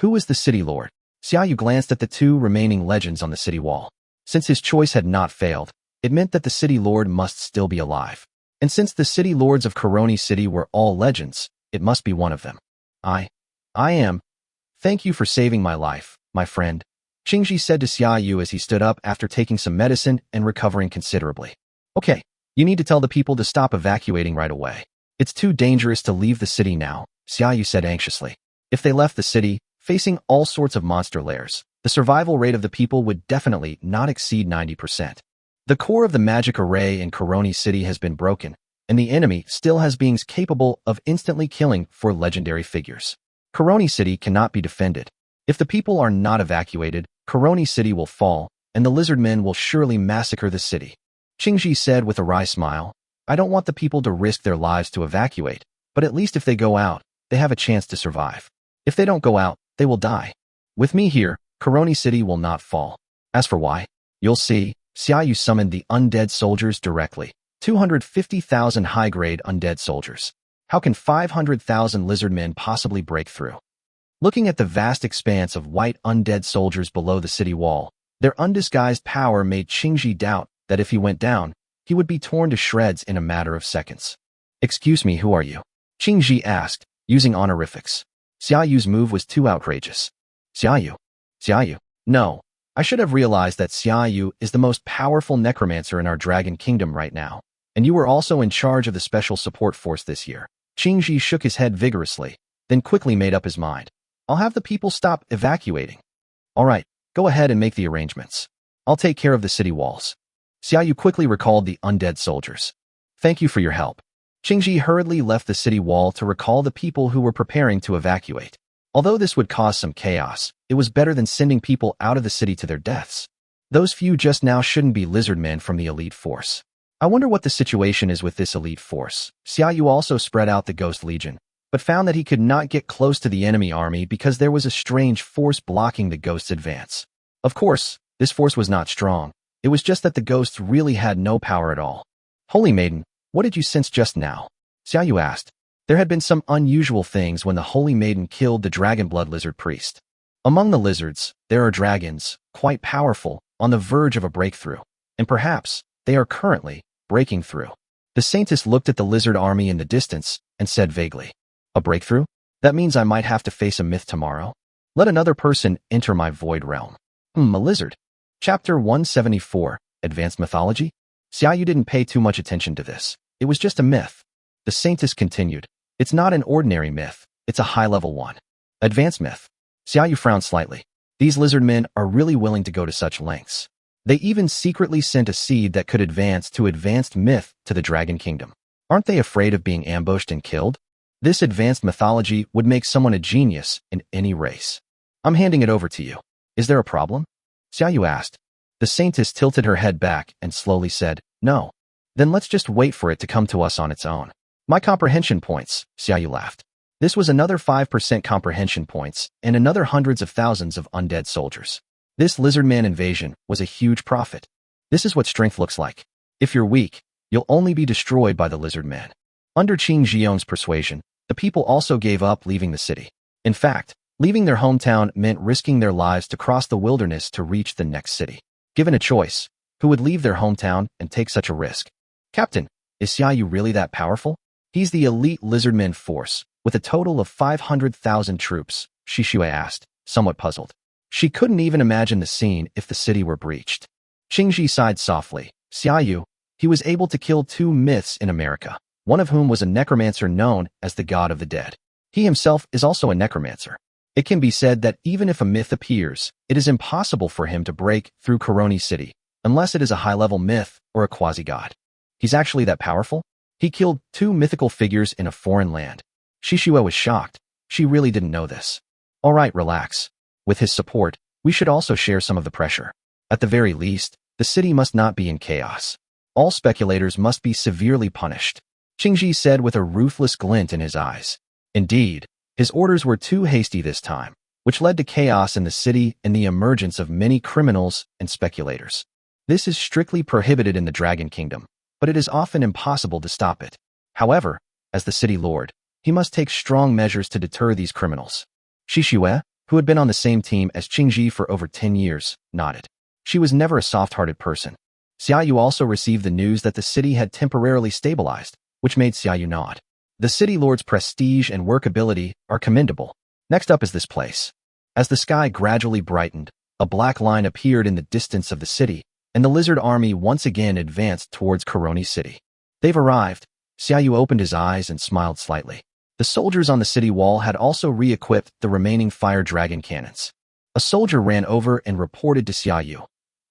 Who is the city lord? Xiaoyu glanced at the two remaining legends on the city wall. Since his choice had not failed, it meant that the city lord must still be alive. And since the city lords of Coroni City were all legends, it must be one of them. I am. Thank you for saving my life, my friend, Qingji said to Xiaoyu as he stood up after taking some medicine and recovering considerably. Okay, you need to tell the people to stop evacuating right away. It's too dangerous to leave the city now, Xiaoyu said anxiously. If they left the city, facing all sorts of monster lairs, the survival rate of the people would definitely not exceed 90%. The core of the magic array in Coroni City has been broken, and the enemy still has beings capable of instantly killing for legendary figures. Coroni City cannot be defended. If the people are not evacuated, Coroni City will fall, and the lizard men will surely massacre the city. Qingji said with a wry smile, I don't want the people to risk their lives to evacuate, but at least if they go out, they have a chance to survive. If they don't go out, they will die. With me here, Coroni City will not fall. As for why, you'll see. Xiaoyu summoned the undead soldiers directly. 250,000 high-grade undead soldiers. How can 500,000 lizard men possibly break through? Looking at the vast expanse of white undead soldiers below the city wall, their undisguised power made Qingji doubt that if he went down, he would be torn to shreds in a matter of seconds. Excuse me, who are you? Qingji asked, using honorifics. Xiaoyu's move was too outrageous. Xiaoyu. No. I should have realized that Xiaoyu is the most powerful necromancer in our Dragon Kingdom right now, and you were also in charge of the Special Support Force this year. Qingji shook his head vigorously, then quickly made up his mind. I'll have the people stop evacuating. All right, go ahead and make the arrangements. I'll take care of the city walls. Xiaoyu quickly recalled the undead soldiers. Thank you for your help. Qingji hurriedly left the city wall to recall the people who were preparing to evacuate. Although this would cause some chaos, it was better than sending people out of the city to their deaths. Those few just now shouldn't be lizard men from the elite force. I wonder what the situation is with this elite force. Xiaoyu also spread out the Ghost Legion, but found that he could not get close to the enemy army because there was a strange force blocking the ghosts' advance. Of course, this force was not strong. It was just that the ghosts really had no power at all. Holy Maiden, what did you sense just now? Xiaoyu asked. There had been some unusual things when the Holy Maiden killed the Dragonblood Lizard Priest. Among the lizards, there are dragons, quite powerful, on the verge of a breakthrough, and perhaps they are currently breaking through. The Saintess looked at the lizard army in the distance and said vaguely, a breakthrough? That means I might have to face a myth tomorrow? Let another person enter my void realm. A lizard. Chapter 174, Advanced Mythology? Xiaoyu didn't pay too much attention to this. It was just a myth. The Saintess continued. It's not an ordinary myth, it's a high-level one. Advanced myth. Xiaoyu frowned slightly. These lizard men are really willing to go to such lengths. They even secretly sent a seed that could advance to advanced myth to the Dragon Kingdom. Aren't they afraid of being ambushed and killed? This advanced mythology would make someone a genius in any race. I'm handing it over to you. Is there a problem? Xiaoyu asked. The Saintess tilted her head back and slowly said, no. Then let's just wait for it to come to us on its own. My comprehension points, Xiaoyu laughed. This was another 5% comprehension points and another hundreds of thousands of undead soldiers. This lizard man invasion was a huge profit. This is what strength looks like. If you're weak, you'll only be destroyed by the lizard man. Under Qing Jiong's persuasion, the people also gave up leaving the city. In fact, leaving their hometown meant risking their lives to cross the wilderness to reach the next city. Given a choice, who would leave their hometown and take such a risk? Captain, is Xiaoyu really that powerful? He's the elite lizardmen force, with a total of 500,000 troops, Shishue asked, somewhat puzzled. She couldn't even imagine the scene if the city were breached. Qingji sighed softly. Xiaoyu, he was able to kill 2 myths in America, one of whom was a necromancer known as the God of the Dead. He himself is also a necromancer. It can be said that even if a myth appears, it is impossible for him to break through Coroni City, unless it is a high-level myth or a quasi-god. He's actually that powerful? He killed 2 mythical figures in a foreign land. Shishue was shocked. She really didn't know this. All right, relax. With his support, we should also share some of the pressure. At the very least, the city must not be in chaos. All speculators must be severely punished, Qingji said with a ruthless glint in his eyes. Indeed, his orders were too hasty this time, which led to chaos in the city and the emergence of many criminals and speculators. This is strictly prohibited in the Dragon Kingdom, but it is often impossible to stop it. However, as the city lord, he must take strong measures to deter these criminals. Xixue, who had been on the same team as Qingji for over 10 years, nodded. She was never a soft-hearted person. Xiaoyu also received the news that the city had temporarily stabilized, which made Xiaoyu nod. The city lord's prestige and workability are commendable. Next up is this place. As the sky gradually brightened, a black line appeared in the distance of the city, and the lizard army once again advanced towards Koroni City. They've arrived. Xiaoyu opened his eyes and smiled slightly. The soldiers on the city wall had also re-equipped the remaining fire dragon cannons. A soldier ran over and reported to Xiaoyu.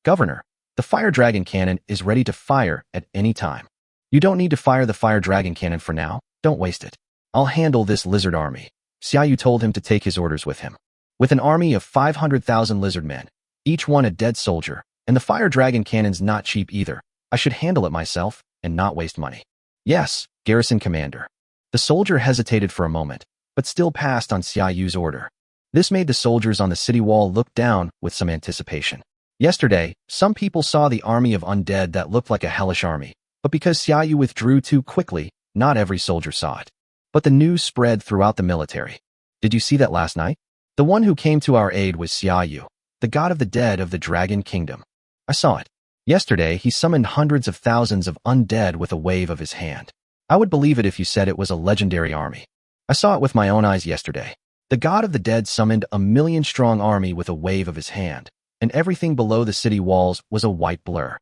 Governor, the fire dragon cannon is ready to fire at any time. You don't need to fire the fire dragon cannon for now. Don't waste it. I'll handle this lizard army. Xiaoyu told him to take his orders with him. With an army of 500,000 lizard men, each one a dead soldier, and the fire dragon cannon's not cheap either, I should handle it myself and not waste money. Yes, garrison commander. The soldier hesitated for a moment, but still passed on Xiaoyu's order. This made the soldiers on the city wall look down with some anticipation. Yesterday, some people saw the army of undead that looked like a hellish army, but because Xiaoyu withdrew too quickly, not every soldier saw it. But the news spread throughout the military. Did you see that last night? The one who came to our aid was Xiaoyu, the god of the dead of the Dragon Kingdom. I saw it. Yesterday, he summoned hundreds of thousands of undead with a wave of his hand. I would believe it if you said it was a legendary army. I saw it with my own eyes yesterday. The god of the dead summoned a million-strong army with a wave of his hand, and everything below the city walls was a white blur.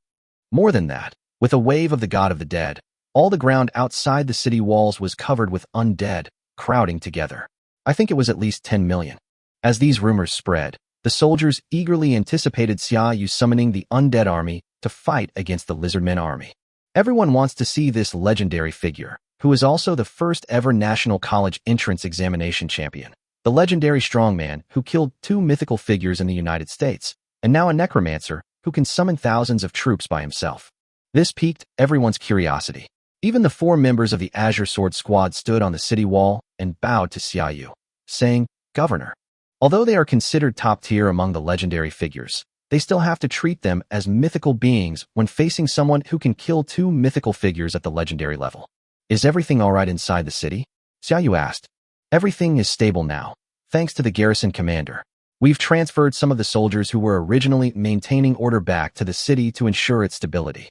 More than that, with a wave of the god of the dead, all the ground outside the city walls was covered with undead, crowding together. I think it was at least 10 million. As these rumors spread, the soldiers eagerly anticipated Xiaoyu summoning the undead army to fight against the lizardmen army. Everyone wants to see this legendary figure, who is also the first ever National College Entrance Examination champion, the legendary strongman who killed 2 mythical figures in the United States, and now a necromancer who can summon thousands of troops by himself. This piqued everyone's curiosity. Even the 4 members of the Azure Sword Squad stood on the city wall and bowed to Xiaoyu, saying, Governor. Although they are considered top tier among the legendary figures, they still have to treat them as mythical beings when facing someone who can kill 2 mythical figures at the legendary level. Is everything all right inside the city? Xiaoyu asked. Everything is stable now, thanks to the garrison commander. We've transferred some of the soldiers who were originally maintaining order back to the city to ensure its stability.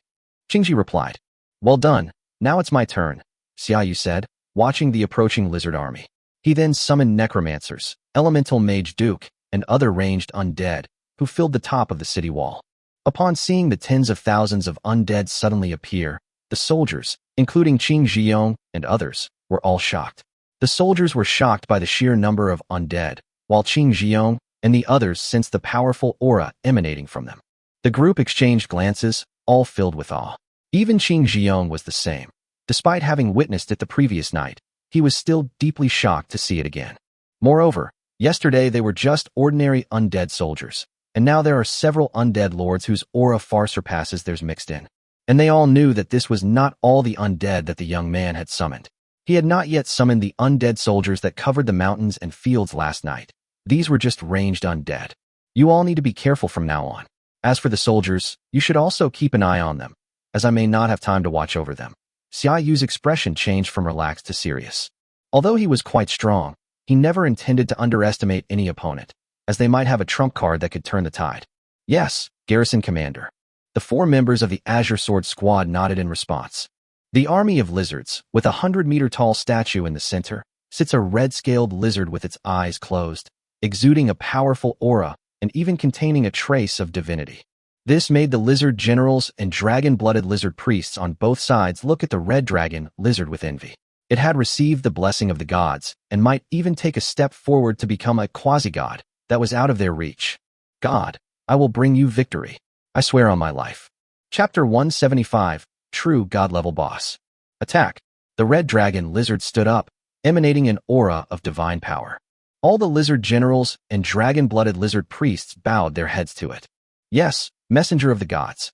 Qingji replied. Well done. Now it's my turn, Xiaoyu said, watching the approaching lizard army. He then summoned necromancers, elemental mage duke, and other ranged undead, who filled the top of the city wall. Upon seeing the tens of thousands of undead suddenly appear, the soldiers, including Qing Zhiyong and others, were all shocked. The soldiers were shocked by the sheer number of undead, while Qing Zhiyong and the others sensed the powerful aura emanating from them. The group exchanged glances, all filled with awe. Even Qing Zhiyong was the same. Despite having witnessed it the previous night, he was still deeply shocked to see it again. Moreover, yesterday they were just ordinary undead soldiers, and now there are several undead lords whose aura far surpasses theirs mixed in. And they all knew that this was not all the undead that the young man had summoned. He had not yet summoned the undead soldiers that covered the mountains and fields last night. These were just ranged undead. You all need to be careful from now on. As for the soldiers, you should also keep an eye on them, as I may not have time to watch over them. Xiaoyu's expression changed from relaxed to serious. Although he was quite strong, he never intended to underestimate any opponent, as they might have a trump card that could turn the tide. Yes, garrison commander. The 4 members of the Azure Sword Squad nodded in response. The army of lizards, with a 100-meter-tall statue in the center, sits a red-scaled lizard with its eyes closed, exuding a powerful aura and even containing a trace of divinity. This made the lizard generals and dragon-blooded lizard priests on both sides look at the red dragon lizard with envy. It had received the blessing of the gods and might even take a step forward to become a quasi-god that was out of their reach. God, I will bring you victory. I swear on my life. Chapter 175, True God-Level Boss. Attack. The red dragon lizard stood up, emanating an aura of divine power. All the lizard generals and dragon-blooded lizard priests bowed their heads to it. Yes, messenger of the gods.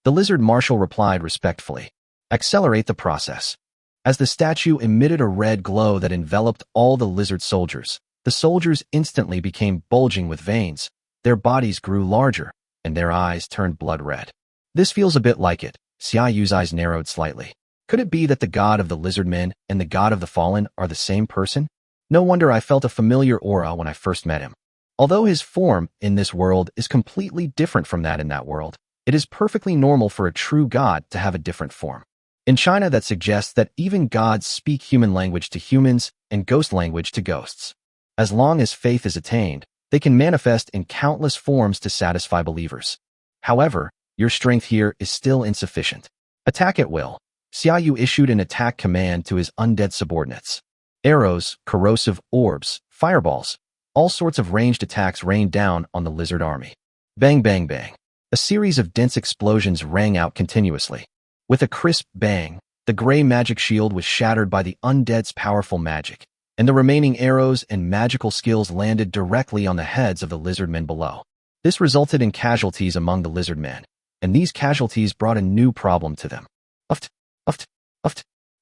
The lizard marshal replied respectfully. Accelerate the process. As the statue emitted a red glow that enveloped all the lizard soldiers, the soldiers instantly became bulging with veins, their bodies grew larger, and their eyes turned blood red. This feels a bit like it. Xia Yu's eyes narrowed slightly. Could it be that the god of the lizard men and the god of the fallen are the same person? No wonder I felt a familiar aura when I first met him. Although his form in this world is completely different from that in that world, it is perfectly normal for a true god to have a different form. In China, that suggests that even gods speak human language to humans and ghost language to ghosts. As long as faith is attained, they can manifest in countless forms to satisfy believers. However, your strength here is still insufficient. Attack at will. Xia Yu issued an attack command to his undead subordinates. Arrows, corrosive orbs, fireballs, all sorts of ranged attacks rained down on the lizard army. Bang, bang, bang. A series of dense explosions rang out continuously. With a crisp bang, the gray magic shield was shattered by the undead's powerful magic, and the remaining arrows and magical skills landed directly on the heads of the lizard men below. This resulted in casualties among the lizard men, and these casualties brought a new problem to them. Uft.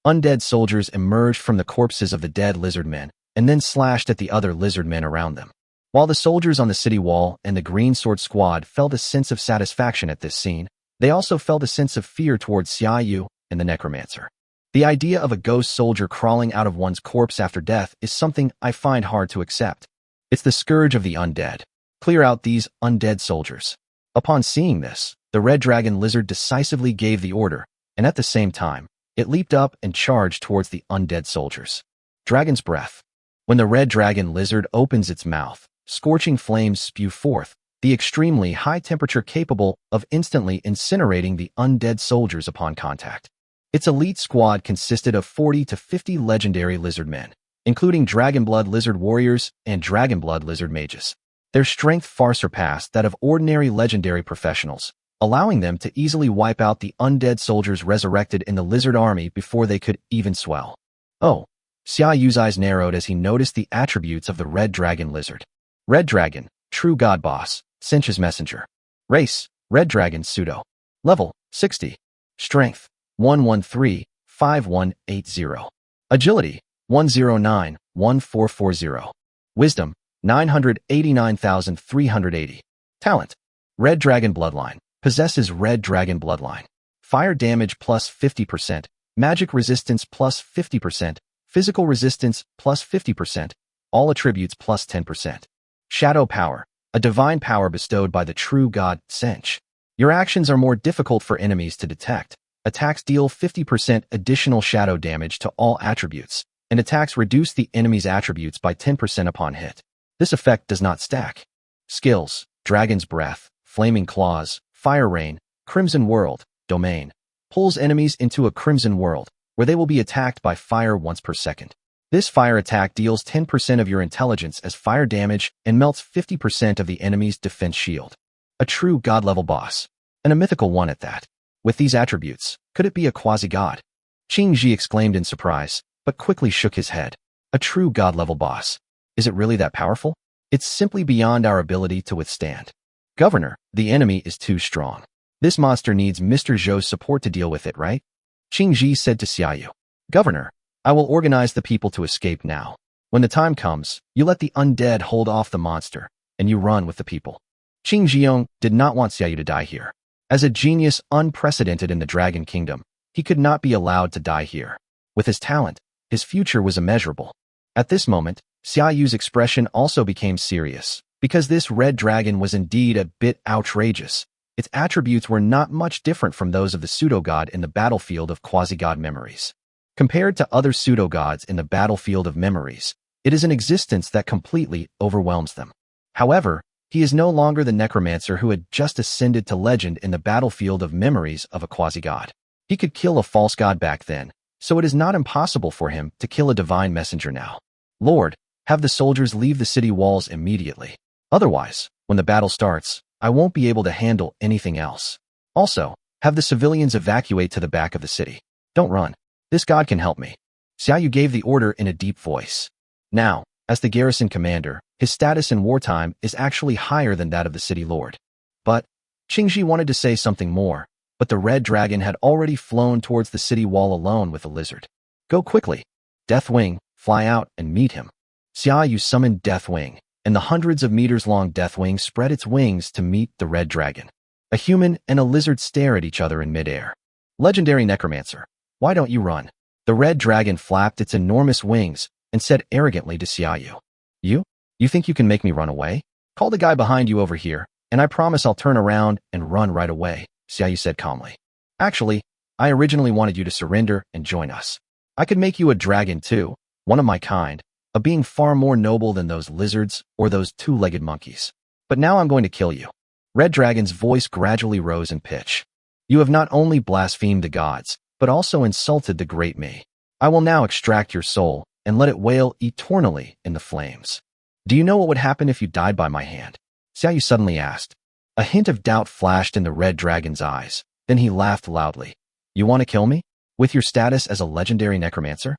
Undead soldiers emerged from the corpses of the dead lizard men, and then slashed at the other lizard men around them. While the soldiers on the city wall and the Green Sword Squad felt a sense of satisfaction at this scene, they also felt a sense of fear towards Xia Yu and the necromancer. The idea of a ghost soldier crawling out of one's corpse after death is something I find hard to accept. It's the scourge of the undead. Clear out these undead soldiers. Upon seeing this, the red dragon lizard decisively gave the order, and at the same time, it leaped up and charged towards the undead soldiers. Dragon's breath. When the red dragon lizard opens its mouth, scorching flames spew forth, the extremely high temperature capable of instantly incinerating the undead soldiers upon contact. Its elite squad consisted of 40 to 50 legendary lizard men, including Dragonblood lizard warriors and Dragonblood lizard mages. Their strength far surpassed that of ordinary legendary professionals, allowing them to easily wipe out the undead soldiers resurrected in the lizard army before they could even swell. Oh, Xia Yu's eyes narrowed as he noticed the attributes of the red dragon lizard. Red dragon, true god boss, Sinch's messenger. Race, red dragon pseudo. Level, 60. Strength, 113-5180. Agility, 109-1440. Wisdom, 989,380. Talent, red dragon bloodline. Possesses red dragon bloodline. Fire damage plus 50%, magic resistance plus 50%, physical resistance plus 50%, all attributes plus 10%. Shadow power, a divine power bestowed by the true god, Sinch. Your actions are more difficult for enemies to detect. Attacks deal 50% additional shadow damage to all attributes, and attacks reduce the enemy's attributes by 10% upon hit. This effect does not stack. Skills, Dragon's Breath, Flaming Claws, Fire Rain, Crimson World, Domain. Pulls enemies into a crimson world, where they will be attacked by fire once per second. This fire attack deals 10% of your intelligence as fire damage and melts 50% of the enemy's defense shield. A true god-level boss, and a mythical one at that. With these attributes, could it be a quasi-god? Qing Ji exclaimed in surprise, but quickly shook his head. A true god-level boss. Is it really that powerful? It's simply beyond our ability to withstand. Governor, the enemy is too strong. This monster needs Mr. Zhou's support to deal with it, right? Qing Ji said to Xia Yu. Governor, I will organize the people to escape now. When the time comes, you let the undead hold off the monster, and you run with the people. Qing Jiong did not want Xia Yu to die here. As a genius unprecedented in the Dragon Kingdom, he could not be allowed to die here. With his talent, his future was immeasurable. At this moment, Xia Yu's expression also became serious, because this red dragon was indeed a bit outrageous. Its attributes were not much different from those of the pseudo-god in the battlefield of quasi-god memories. Compared to other pseudo-gods in the battlefield of memories, it is an existence that completely overwhelms them. However, he is no longer the necromancer who had just ascended to legend in the battlefield of memories of a quasi-god. He could kill a false god back then, so it is not impossible for him to kill a divine messenger now. Lord, have the soldiers leave the city walls immediately. Otherwise, when the battle starts, I won't be able to handle anything else. Also, have the civilians evacuate to the back of the city. Don't run. This god can help me. Xia Yu gave the order in a deep voice. Now, as the garrison commander, his status in wartime is actually higher than that of the city lord. But Qing Ji wanted to say something more, but the red dragon had already flown towards the city wall alone with the lizard. Go quickly. Deathwing, fly out and meet him. Xiaoyu summoned Deathwing, and the hundreds of meters long Deathwing spread its wings to meet the red dragon. A human and a lizard stare at each other in midair. Legendary Necromancer, why don't you run? The red dragon flapped its enormous wings and said arrogantly to Xiaoyu. You think you can make me run away? Call the guy behind you over here, and I promise I'll turn around and run right away, Xiaoyu said calmly. Actually, I originally wanted you to surrender and join us. I could make you a dragon too, one of my kind, a being far more noble than those lizards or those two-legged monkeys. But now I'm going to kill you. Red Dragon's voice gradually rose in pitch. You have not only blasphemed the gods, but also insulted the great me. I will now extract your soul and let it wail eternally in the flames. Do you know what would happen if you died by my hand? Xiaoyu suddenly asked. A hint of doubt flashed in the red dragon's eyes. Then he laughed loudly. You want to kill me? With your status as a legendary necromancer?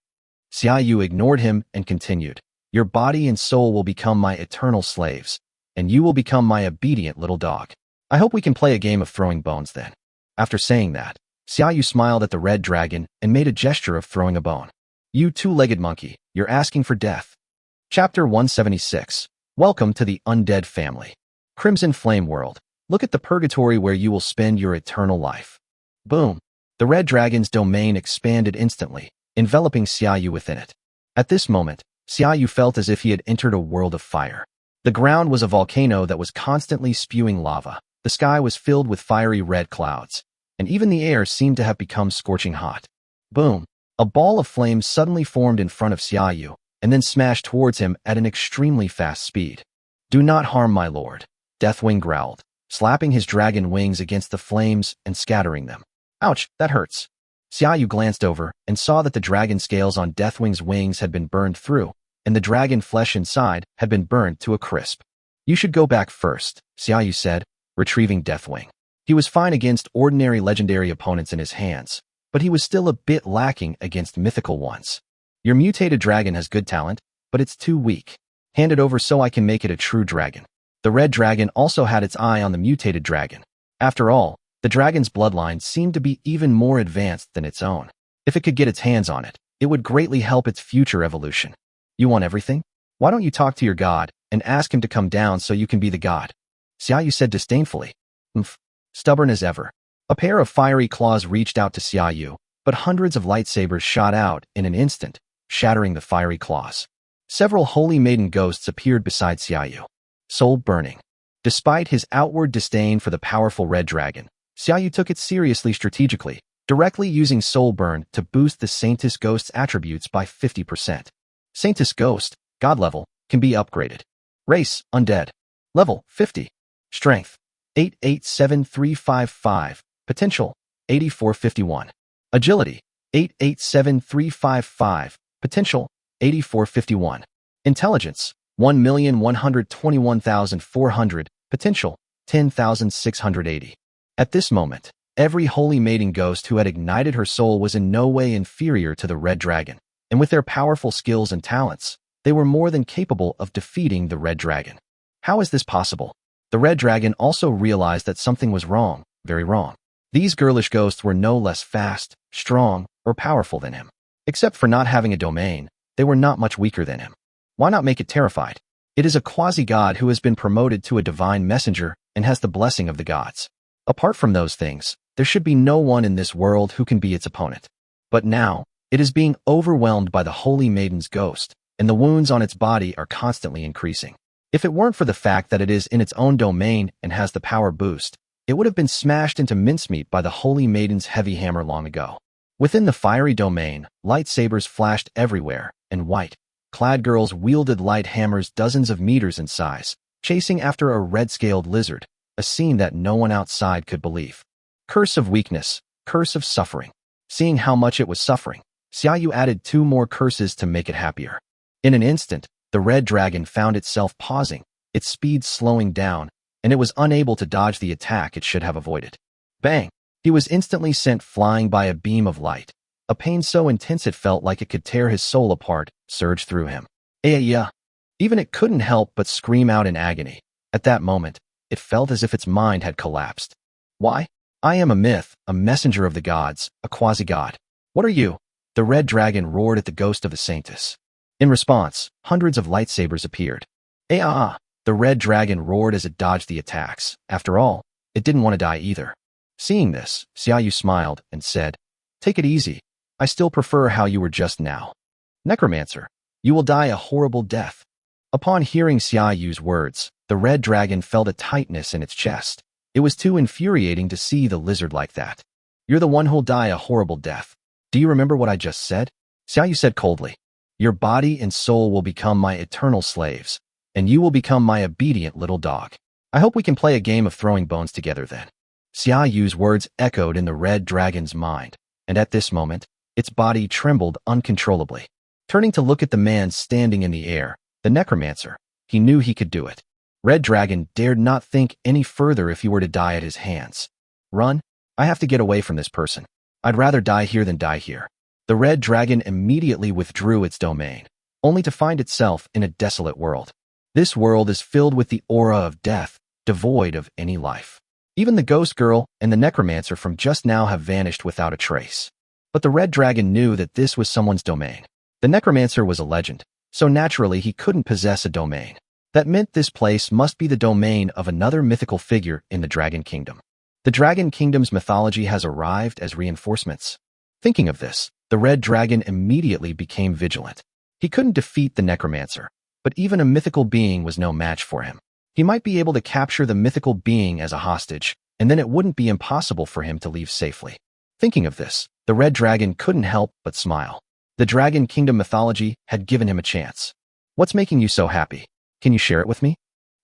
Xiaoyu ignored him and continued. Your body and soul will become my eternal slaves, and you will become my obedient little dog. I hope we can play a game of throwing bones then. After saying that, Xiaoyu smiled at the red dragon and made a gesture of throwing a bone. You two-legged monkey, you're asking for death. Chapter 176. Welcome to the Undead Family. Crimson Flame World. Look at the purgatory where you will spend your eternal life. Boom. The red dragon's domain expanded instantly, enveloping Xiaoyu within it. At this moment, Xiaoyu felt as if he had entered a world of fire. The ground was a volcano that was constantly spewing lava. The sky was filled with fiery red clouds, and even the air seemed to have become scorching hot. Boom. A ball of flames suddenly formed in front of Xiaoyu, and then smashed towards him at an extremely fast speed. Do not harm my lord, Deathwing growled, slapping his dragon wings against the flames and scattering them. Ouch, that hurts. Xiaoyu glanced over and saw that the dragon scales on Deathwing's wings had been burned through, and the dragon flesh inside had been burned to a crisp. You should go back first, Xiaoyu said, retrieving Deathwing. He was fine against ordinary legendary opponents in his hands, but he was still a bit lacking against mythical ones. Your mutated dragon has good talent, but it's too weak. Hand it over so I can make it a true dragon. The red dragon also had its eye on the mutated dragon. After all, the dragon's bloodline seemed to be even more advanced than its own. If it could get its hands on it, it would greatly help its future evolution. You want everything? Why don't you talk to your god and ask him to come down so you can be the god? Xiaoyu said disdainfully. Stubborn as ever. A pair of fiery claws reached out to Xiaoyu, but hundreds of lightsabers shot out in an instant, shattering the fiery claws. Several holy maiden ghosts appeared beside Xiaoyu. Soul burning. Despite his outward disdain for the powerful red dragon, Xiaoyu took it seriously strategically, directly using soul burn to boost the Saintess Ghost's attributes by 50%. Saintess Ghost, god level, can be upgraded. Race, undead. Level, 50. Strength, 887355. Potential, 8451. Agility, 887355. Potential, 8451. Intelligence, 1,121,400. Potential, 10,680. At this moment, every holy maiden ghost who had ignited her soul was in no way inferior to the red dragon, and with their powerful skills and talents, they were more than capable of defeating the red dragon. How is this possible? The red dragon also realized that something was wrong, very wrong. These girlish ghosts were no less fast, strong, or powerful than him. Except for not having a domain, they were not much weaker than him. Why not make it terrified? It is a quasi-god who has been promoted to a divine messenger and has the blessing of the gods. Apart from those things, there should be no one in this world who can be its opponent. But now, it is being overwhelmed by the holy maiden's ghost, and the wounds on its body are constantly increasing. If it weren't for the fact that it is in its own domain and has the power boost, it would have been smashed into mincemeat by the holy maiden's heavy hammer long ago. Within the fiery domain, lightsabers flashed everywhere, and white-clad girls wielded light hammers dozens of meters in size, chasing after a red-scaled lizard, a scene that no one outside could believe. Curse of weakness, curse of suffering. Seeing how much it was suffering, Xiaoyu added 2 more curses to make it happier. In an instant, the red dragon found itself pausing, its speed slowing down, and it was unable to dodge the attack it should have avoided. Bang! He was instantly sent flying by a beam of light. A pain so intense it felt like it could tear his soul apart surged through him. Yeah. Even it couldn't help but scream out in agony. At that moment, it felt as if its mind had collapsed. Why? I am a myth, a messenger of the gods, a quasi-god. What are you? The red dragon roared at the ghost of the saintess. In response, hundreds of lightsabers appeared. The red dragon roared as it dodged the attacks. After all, it didn't want to die either. Seeing this, Xiaoyu smiled and said, "Take it easy. I still prefer how you were just now. Necromancer, you will die a horrible death." Upon hearing Xiaoyu's words, the red dragon felt a tightness in its chest. It was too infuriating to see the lizard like that. "You're the one who'll die a horrible death. Do you remember what I just said?" Xiaoyu said coldly. "Your body and soul will become my eternal slaves, and you will become my obedient little dog. I hope we can play a game of throwing bones together then." Xiaoyu's words echoed in the red dragon's mind, and at this moment, its body trembled uncontrollably. Turning to look at the man standing in the air, the necromancer, he knew he could do it. Red Dragon dared not think any further if he were to die at his hands. "Run! I have to get away from this person. I'd rather die here than die here." The red dragon immediately withdrew its domain, only to find itself in a desolate world. This world is filled with the aura of death, devoid of any life. Even the ghost girl and the necromancer from just now have vanished without a trace. But the red dragon knew that this was someone's domain. The necromancer was a legend, so naturally he couldn't possess a domain. That meant this place must be the domain of another mythical figure in the Dragon Kingdom. The Dragon Kingdom's mythology has arrived as reinforcements. Thinking of this, the red dragon immediately became vigilant. He couldn't defeat the necromancer, but even a mythical being was no match for him. He might be able to capture the mythical being as a hostage, and then it wouldn't be impossible for him to leave safely. Thinking of this, the red dragon couldn't help but smile. The Dragon Kingdom mythology had given him a chance. "What's making you so happy? Can you share it with me?"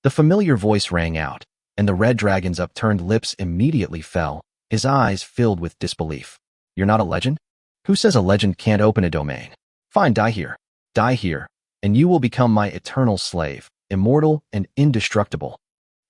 The familiar voice rang out, and the red dragon's upturned lips immediately fell, his eyes filled with disbelief. "You're not a legend? Who says a legend can't open a domain? Fine, die here. Die here, and you will become my eternal slave, immortal and indestructible."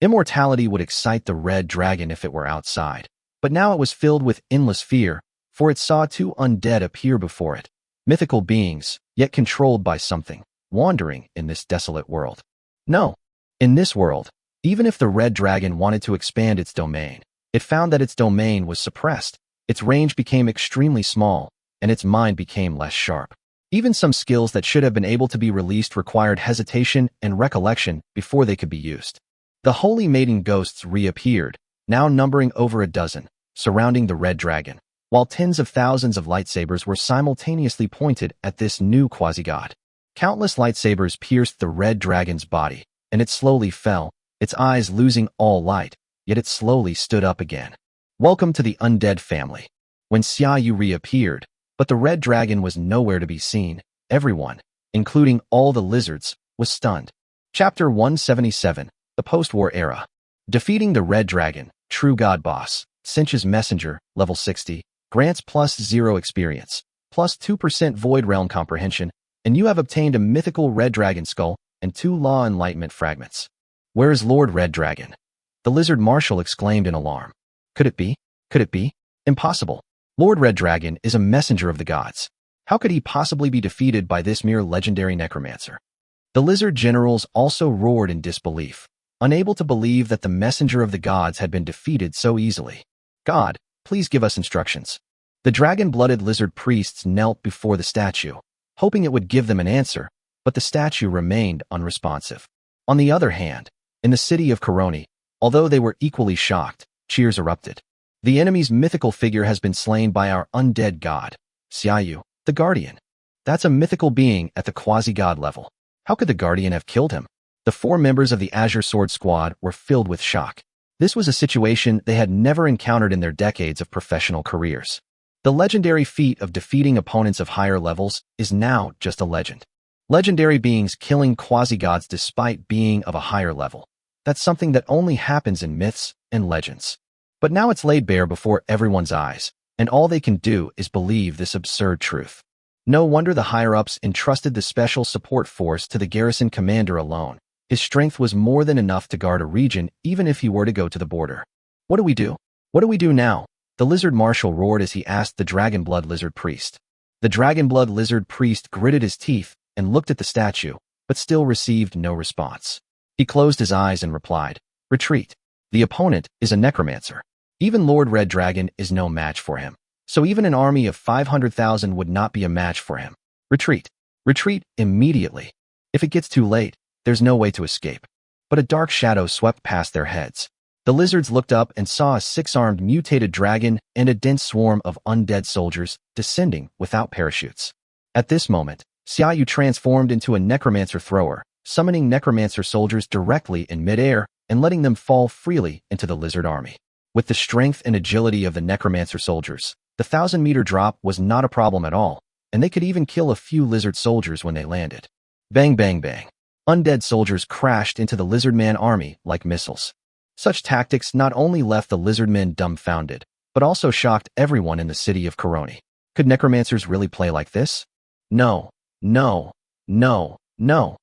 Immortality would excite the red dragon if it were outside, but now it was filled with endless fear, for it saw two undead appear before it. Mythical beings, yet controlled by something, wandering in this desolate world. No. In this world, even if the red dragon wanted to expand its domain, it found that its domain was suppressed, its range became extremely small, and its mind became less sharp. Even some skills that should have been able to be released required hesitation and recollection before they could be used. The holy maiden ghosts reappeared, now numbering over a dozen, surrounding the red dragon, while tens of thousands of lightsabers were simultaneously pointed at this new quasi-god. Countless lightsabers pierced the red dragon's body, and it slowly fell, its eyes losing all light, yet it slowly stood up again. "Welcome to the undead family." When Xiaoyu reappeared, but the red dragon was nowhere to be seen, everyone, including all the lizards, was stunned. Chapter 177, The Post-War Era. Defeating the red dragon, True God Boss, Cinch's Messenger, level 60, grants +0 experience, +2% Void Realm Comprehension, and you have obtained a mythical red dragon skull and 2 Law Enlightenment fragments. "Where is Lord Red Dragon?" The lizard marshal exclaimed in alarm. Could it be? Could it be? Impossible. Lord Red Dragon is a messenger of the gods. How could he possibly be defeated by this mere legendary necromancer? The lizard generals also roared in disbelief, unable to believe that the messenger of the gods had been defeated so easily. "God, please give us instructions." The dragon-blooded lizard priests knelt before the statue, hoping it would give them an answer, but the statue remained unresponsive. On the other hand, in the city of Coroni, although they were equally shocked, cheers erupted. "The enemy's mythical figure has been slain by our undead god, Xiaoyu, the Guardian." That's a mythical being at the quasi-god level. How could the Guardian have killed him? The 4 members of the Azure Sword Squad were filled with shock. This was a situation they had never encountered in their decades of professional careers. The legendary feat of defeating opponents of higher levels is now just a legend. Legendary beings killing quasi-gods despite being of a higher level. That's something that only happens in myths and legends. But now it's laid bare before everyone's eyes, and all they can do is believe this absurd truth. No wonder the higher-ups entrusted the special support force to the garrison commander alone. His strength was more than enough to guard a region even if he were to go to the border. "What do we do? What do we do now?" The lizard marshal roared as he asked the dragon-blood lizard priest. The dragon-blood lizard priest gritted his teeth and looked at the statue, but still received no response. He closed his eyes and replied, "Retreat. The opponent is a necromancer." Even Lord Red Dragon is no match for him. So even an army of 500,000 would not be a match for him. Retreat. Retreat immediately. If it gets too late, there's no way to escape. But a dark shadow swept past their heads. The lizards looked up and saw a 6-armed mutated dragon and a dense swarm of undead soldiers descending without parachutes. At this moment, Xiaoyu transformed into a necromancer thrower, summoning necromancer soldiers directly in midair and letting them fall freely into the lizard army. With the strength and agility of the necromancer soldiers, the 1,000-meter drop was not a problem at all, and they could even kill a few lizard soldiers when they landed. Bang, bang, bang. Undead soldiers crashed into the lizardman army like missiles. Such tactics not only left the lizardmen dumbfounded, but also shocked everyone in the city of Coroni. Could necromancers really play like this? No, no, no, no.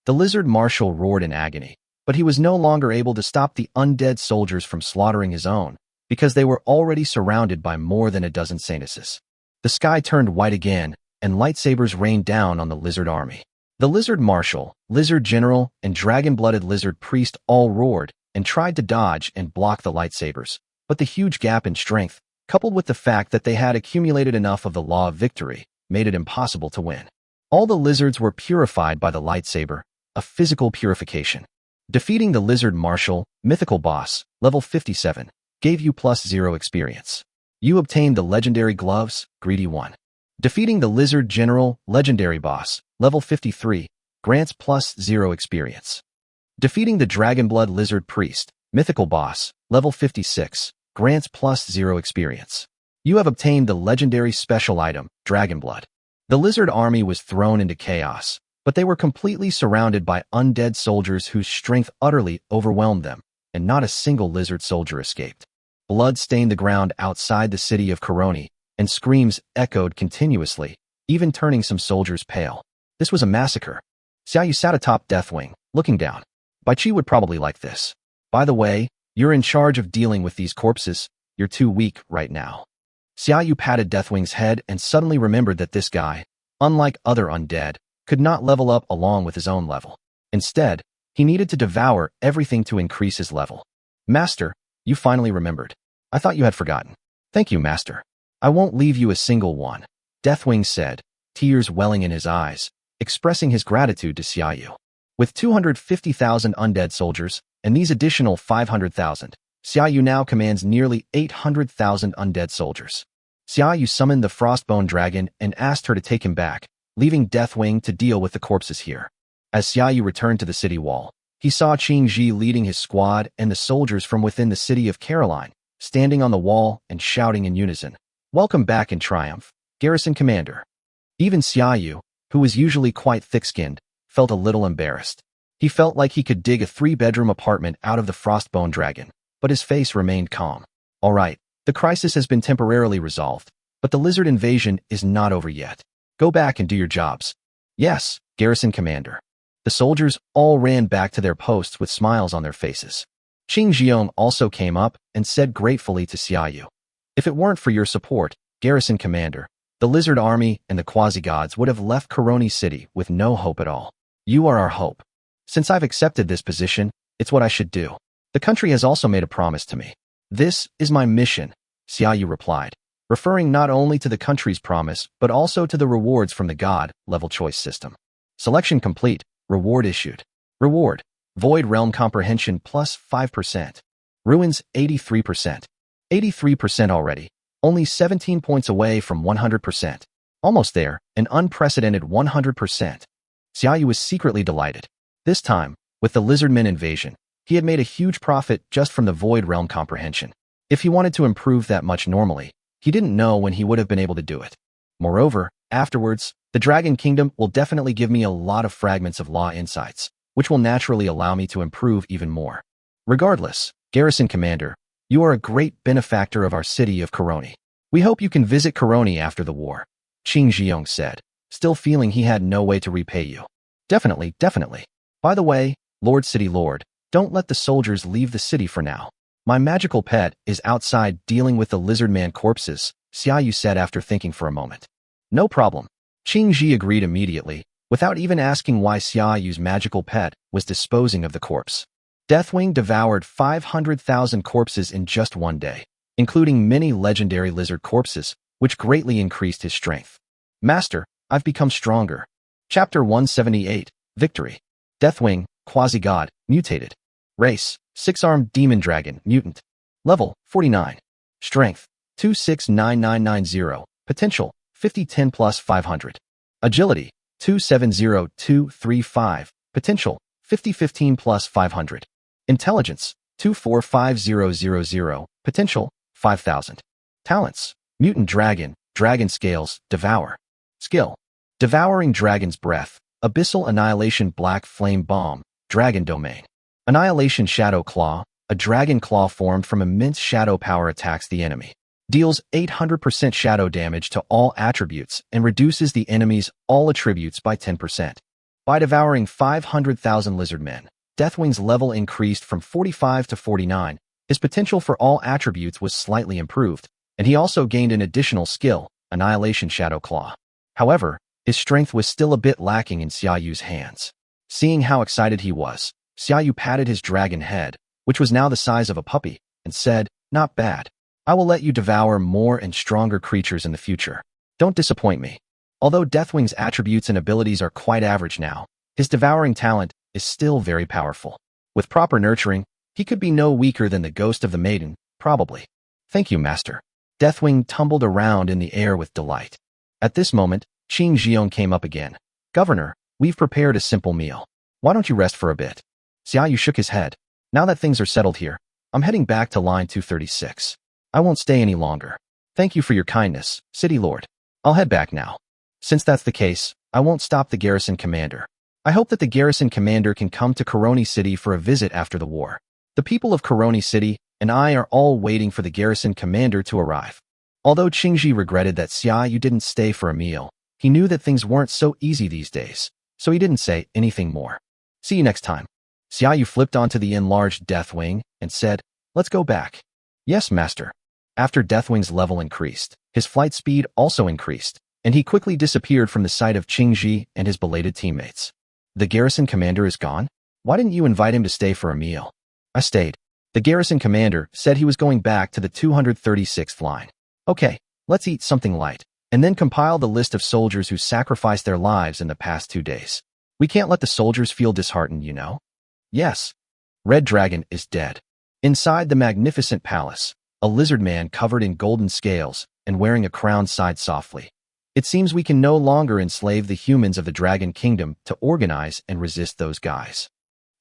The lizard marshal roared in agony, but he was no longer able to stop the undead soldiers from slaughtering his own, because they were already surrounded by more than a dozen Sanuses. The sky turned white again, and lightsabers rained down on the lizard army. The lizard marshal, lizard general, and dragon-blooded lizard priest all roared and tried to dodge and block the lightsabers, but the huge gap in strength, coupled with the fact that they had accumulated enough of the Law of Victory, made it impossible to win. All the lizards were purified by the lightsaber, a physical purification. Defeating the lizard marshal, mythical boss, level 57, gave you +0 experience. You obtained the legendary gloves, greedy 1. Defeating the lizard general, legendary boss, level 53, grants +0 experience. Defeating the dragonblood lizard priest, mythical boss, level 56, grants +0 experience. You have obtained the legendary special item, Dragonblood. The lizard army was thrown into chaos, but they were completely surrounded by undead soldiers whose strength utterly overwhelmed them, and not a single lizard soldier escaped. Blood stained the ground outside the city of Coroni, and screams echoed continuously, even turning some soldiers pale. This was a massacre. Xiaoyu sat atop Deathwing, looking down. Bai Qi would probably like this. By the way, you're in charge of dealing with these corpses. You're too weak right now. Xiaoyu patted Deathwing's head and suddenly remembered that this guy, unlike other undead, could not level up along with his own level. Instead, he needed to devour everything to increase his level. Master, you finally remembered. I thought you had forgotten. Thank you, Master. I won't leave you a single one, Deathwing said, tears welling in his eyes, expressing his gratitude to Xiaoyu. With 250,000 undead soldiers, and these additional 500,000, Xiaoyu now commands nearly 800,000 undead soldiers. Xiaoyu summoned the Frostbone Dragon and asked her to take him back, leaving Deathwing to deal with the corpses here. As Xiaoyu returned to the city wall, he saw Qing Ji leading his squad and the soldiers from within the city of Caroline, standing on the wall and shouting in unison, "Welcome back in triumph, Garrison Commander." Even Xiaoyu, who was usually quite thick-skinned, felt a little embarrassed. He felt like he could dig a 3-bedroom apartment out of the Frostbone Dragon, but his face remained calm. All right, the crisis has been temporarily resolved, but the lizard invasion is not over yet. Go back and do your jobs. Yes, Garrison Commander. The soldiers all ran back to their posts with smiles on their faces. Qing Jiong also came up and said gratefully to Xiaoyu, "If it weren't for your support, Garrison Commander, the lizard army and the quasi-gods would have left Coroni City with no hope at all. You are our hope. Since I've accepted this position, it's what I should do. The country has also made a promise to me. This is my mission," Xiaoyu replied, referring not only to the country's promise, but also to the rewards from the God level choice system. Selection complete. Reward issued. Reward: Void Realm Comprehension plus 5%. Ruins 83%. 83% already. Only 17 points away from 100%. Almost there, an unprecedented 100%. Xiaoyu was secretly delighted. This time, with the Lizardmen invasion, he had made a huge profit just from the Void Realm Comprehension. If he wanted to improve that much normally, he didn't know when he would have been able to do it. Moreover, afterwards, the Dragon Kingdom will definitely give me a lot of fragments of law insights, which will naturally allow me to improve even more. Regardless, Garrison Commander, you are a great benefactor of our city of Coroni. We hope you can visit Coroni after the war, Qing Jiong said, still feeling he had no way to repay you. Definitely, definitely. By the way, Lord City Lord, don't let the soldiers leave the city for now. My magical pet is outside dealing with the lizardman corpses, Xiaoyu said after thinking for a moment. No problem. Qing Ji agreed immediately, without even asking why Xiaoyu's magical pet was disposing of the corpse. Deathwing devoured 500,000 corpses in just one day, including many legendary lizard corpses, which greatly increased his strength. Master, I've become stronger. Chapter 178, Victory. Deathwing, Quasi-God, mutated. Race, 6-armed demon dragon, mutant. Level, 49. Strength, 269990. Potential, 5010 plus 500. Agility, 270235. Potential, 5015 plus 500. Intelligence, 245000. Potential, 5000. Talents, Mutant Dragon, Dragon Scales, Devour. Skill, Devouring Dragon's Breath, Abyssal Annihilation Black Flame Bomb, Dragon Domain. Annihilation Shadow Claw, a dragon claw formed from immense shadow power attacks the enemy. Deals 800% shadow damage to all attributes and reduces the enemy's all attributes by 10%. By devouring 500,000 lizardmen, Deathwing's level increased from 45 to 49. His potential for all attributes was slightly improved, and he also gained an additional skill, Annihilation Shadow Claw. However, his strength was still a bit lacking in Xiaoyu's hands. Seeing how excited he was, Xiaoyu patted his dragon head, which was now the size of a puppy, and said, "Not bad. I will let you devour more and stronger creatures in the future. Don't disappoint me." Although Deathwing's attributes and abilities are quite average now, his devouring talent is still very powerful. With proper nurturing, he could be no weaker than the ghost of the maiden, probably. "Thank you, Master." Deathwing tumbled around in the air with delight. At this moment, Qing Jiong came up again. "Governor, we've prepared a simple meal. Why don't you rest for a bit?" Xiaoyu shook his head. "Now that things are settled here, I'm heading back to line 236. I won't stay any longer. Thank you for your kindness, City Lord. I'll head back now. Since that's the case, I won't stop the garrison commander. I hope that the garrison commander can come to Koroni City for a visit after the war. The people of Koroni City and I are all waiting for the garrison commander to arrive." Although Qingji regretted that Xiaoyu didn't stay for a meal, he knew that things weren't so easy these days, so he didn't say anything more. "See you next time." Xiaoyu flipped onto the enlarged Deathwing and said, "Let's go back." "Yes, Master." After Deathwing's level increased, his flight speed also increased, and he quickly disappeared from the sight of Qingji and his belated teammates. "The garrison commander is gone? Why didn't you invite him to stay for a meal?" "I stayed. The garrison commander said he was going back to the 236th line." "Okay, let's eat something light, and then compile the list of soldiers who sacrificed their lives in the past 2 days. We can't let the soldiers feel disheartened, you know?" "Yes." Red Dragon is dead. Inside the magnificent palace, a lizard man covered in golden scales and wearing a crown sighed softly. "It seems we can no longer enslave the humans of the Dragon Kingdom to organize and resist those guys.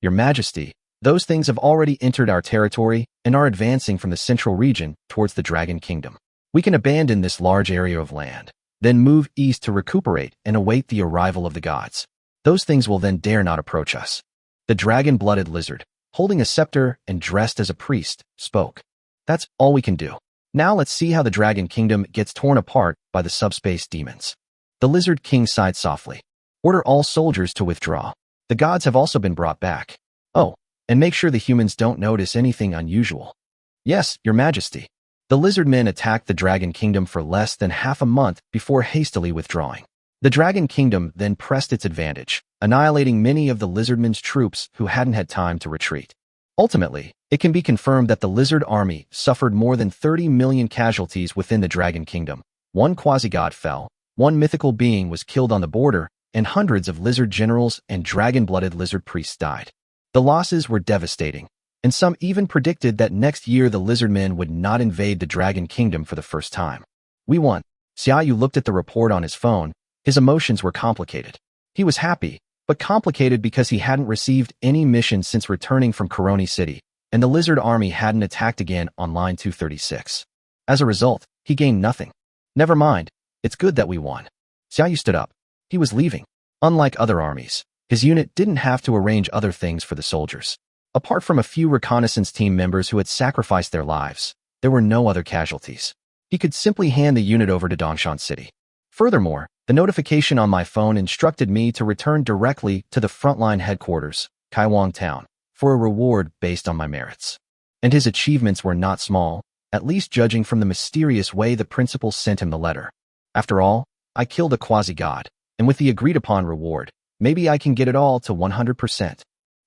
Your Majesty, those things have already entered our territory and are advancing from the central region towards the Dragon Kingdom. We can abandon this large area of land, then move east to recuperate and await the arrival of the gods. Those things will then dare not approach us." The dragon-blooded lizard, holding a scepter and dressed as a priest, spoke. "That's all we can do. Now let's see how the Dragon Kingdom gets torn apart by the subspace demons." The Lizard King sighed softly. "Order all soldiers to withdraw. The gods have also been brought back. Oh, and make sure the humans don't notice anything unusual." "Yes, Your Majesty." The lizard men attacked the Dragon Kingdom for less than half a month before hastily withdrawing. The Dragon Kingdom then pressed its advantage, annihilating many of the lizardmen's troops who hadn't had time to retreat. Ultimately, it can be confirmed that the lizard army suffered more than 30 million casualties within the Dragon Kingdom. 1 quasi-god fell, 1 mythical being was killed on the border, and hundreds of lizard generals and dragon-blooded lizard priests died. The losses were devastating, and some even predicted that next year the lizardmen would not invade the Dragon Kingdom for the first time. "We won." Xiaoyu looked at the report on his phone. His emotions were complicated. He was happy, but complicated because he hadn't received any mission since returning from Koroni City, and the lizard army hadn't attacked again on line 236. As a result, he gained nothing. "Never mind, it's good that we won." Xiaoyu stood up. He was leaving. Unlike other armies, his unit didn't have to arrange other things for the soldiers. Apart from a few reconnaissance team members who had sacrificed their lives, there were no other casualties. He could simply hand the unit over to Dongshan City. Furthermore, the notification on my phone instructed me to return directly to the frontline headquarters, Kaiwang Town, for a reward based on my merits. And his achievements were not small, at least judging from the mysterious way the principal sent him the letter. After all, I killed a quasi-god, and with the agreed-upon reward, maybe I can get it all to 100%.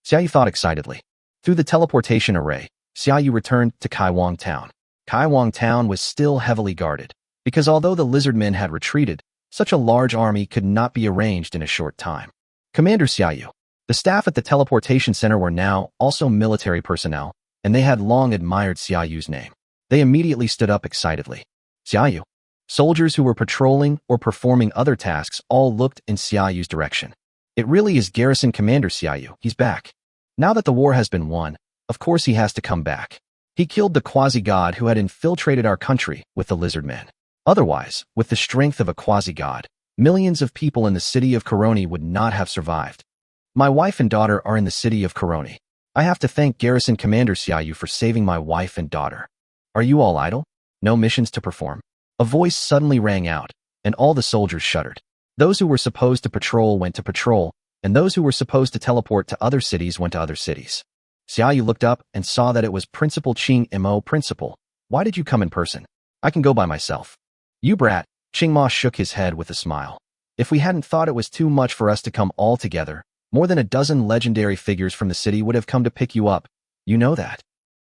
Xiaoyu thought excitedly. Through the teleportation array, Xiaoyu returned to Kaiwang Town. Kaiwang town was still heavily guarded, because although the lizardmen had retreated, such a large army could not be arranged in a short time. Commander Xiaoyu. The staff at the teleportation center were now also military personnel, and they had long admired Xiaoyu's name. They immediately stood up excitedly. Xiaoyu. Soldiers who were patrolling or performing other tasks all looked in Xiaoyu's direction. It really is Garrison Commander Xiaoyu. He's back. Now that the war has been won, of course he has to come back. He killed the quasi-god who had infiltrated our country with the lizardmen. Otherwise, with the strength of a quasi-god, millions of people in the city of Koroni would not have survived. My wife and daughter are in the city of Koroni. I have to thank Garrison Commander Xiaoyu for saving my wife and daughter. Are you all idle? No missions to perform? A voice suddenly rang out, and all the soldiers shuddered. Those who were supposed to patrol went to patrol, and those who were supposed to teleport to other cities went to other cities. Xiaoyu looked up and saw that it was Principal Qing Mo. Principal, why did you come in person? I can go by myself. You brat, Qing Ma shook his head with a smile. If we hadn't thought it was too much for us to come all together, more than a dozen legendary figures from the city would have come to pick you up. You know that.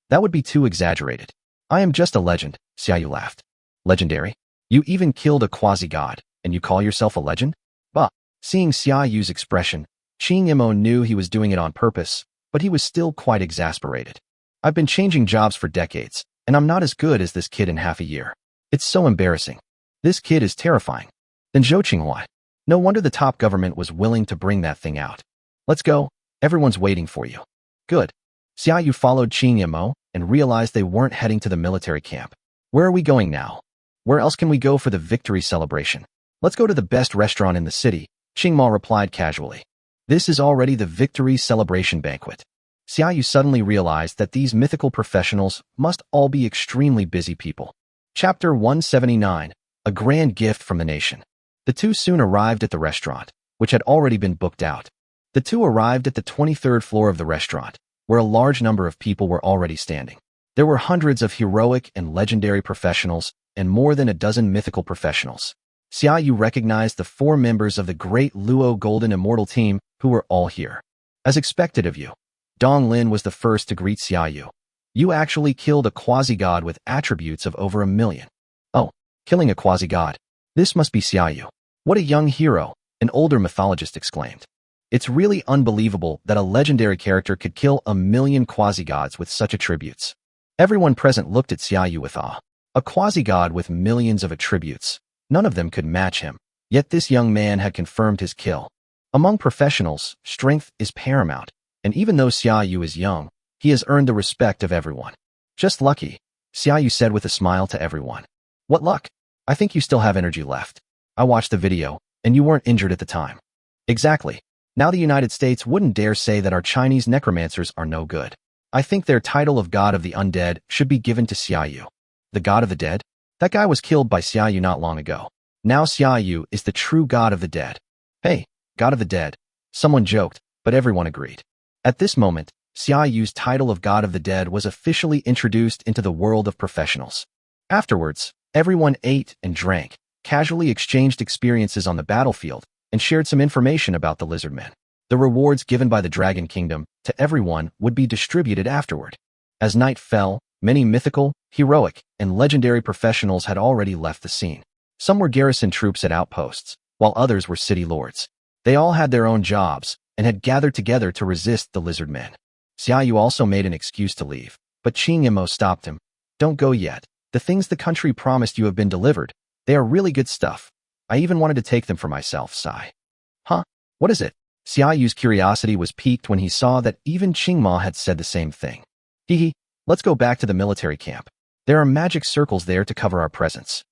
That would be too exaggerated. I am just a legend, Xiaoyu laughed. Legendary? You even killed a quasi-god, and you call yourself a legend? Bah! Seeing Xiaoyu's expression, Qing Mo knew he was doing it on purpose, but he was still quite exasperated. I've been changing jobs for decades, and I'm not as good as this kid in half a year. It's so embarrassing. This kid is terrifying. Then Zhou Qinghua. No wonder the top government was willing to bring that thing out. Let's go. Everyone's waiting for you. Good. Xiaoyu followed Qing Mo and realized they weren't heading to the military camp. Where are we going now? Where else can we go for the victory celebration? Let's go to the best restaurant in the city, Qing Ma replied casually. This is already the victory celebration banquet. Xiaoyu suddenly realized that these mythical professionals must all be extremely busy people. Chapter 179, A Grand Gift from the Nation. The two soon arrived at the restaurant, which had already been booked out. The two arrived at the 23rd floor of the restaurant, where a large number of people were already standing. There were hundreds of heroic and legendary professionals, and more than a dozen mythical professionals. Xiaoyu recognized the 4 members of the Great Luo Golden Immortal team who were all here. As expected of you, Dong Lin was the first to greet Xiaoyu. You actually killed a quasi-god with attributes of over 1 million. Oh, killing a quasi-god. This must be Xiaoyu. What a young hero, an older mythologist exclaimed. It's really unbelievable that a legendary character could kill 1 million quasi-gods with such attributes. Everyone present looked at Xiaoyu with awe. A quasi-god with millions of attributes. None of them could match him, yet this young man had confirmed his kill. Among professionals, strength is paramount, and even though Xiaoyu is young, he has earned the respect of everyone. Just lucky, Xiaoyu said with a smile to everyone. What luck? I think you still have energy left. I watched the video, and you weren't injured at the time. Exactly. Now the United States wouldn't dare say that our Chinese necromancers are no good. I think their title of God of the Undead should be given to Xiaoyu. The God of the Dead? That guy was killed by Xiaoyu not long ago. Now Xiaoyu is the true God of the Dead. Hey, God of the Dead. Someone joked, but everyone agreed. At this moment, Xiaoyu's title of God of the Dead was officially introduced into the world of professionals. Afterwards, everyone ate and drank, casually exchanged experiences on the battlefield, and shared some information about the lizardmen. The rewards given by the Dragon Kingdom to everyone would be distributed afterward. As night fell, many mythical, heroic, and legendary professionals had already left the scene. Some were garrison troops at outposts, while others were city lords. They all had their own jobs and had gathered together to resist the lizardmen. Xiaoyu also made an excuse to leave, but Qing Mo stopped him. Don't go yet. The things the country promised you have been delivered. They are really good stuff. I even wanted to take them for myself, sigh. Huh? What is it? Xiaoyu's curiosity was piqued when he saw that even Qing Ma had said the same thing. Hee, let's go back to the military camp. There are magic circles there to cover our presence.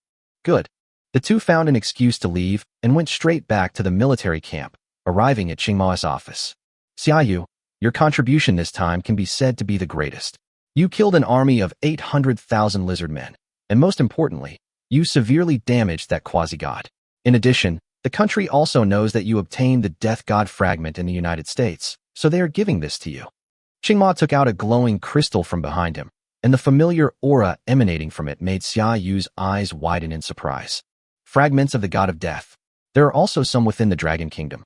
Good. The two found an excuse to leave and went straight back to the military camp, arriving at Qing Ma's office. Xiaoyu, your contribution this time can be said to be the greatest. You killed an army of 800,000 lizardmen, and most importantly, you severely damaged that quasi-god. In addition, the country also knows that you obtained the Death God fragment in the United States, so they are giving this to you. Qing Ma took out a glowing crystal from behind him, and the familiar aura emanating from it made Xiaoyu's eyes widen in surprise. Fragments of the God of Death. There are also some within the Dragon Kingdom.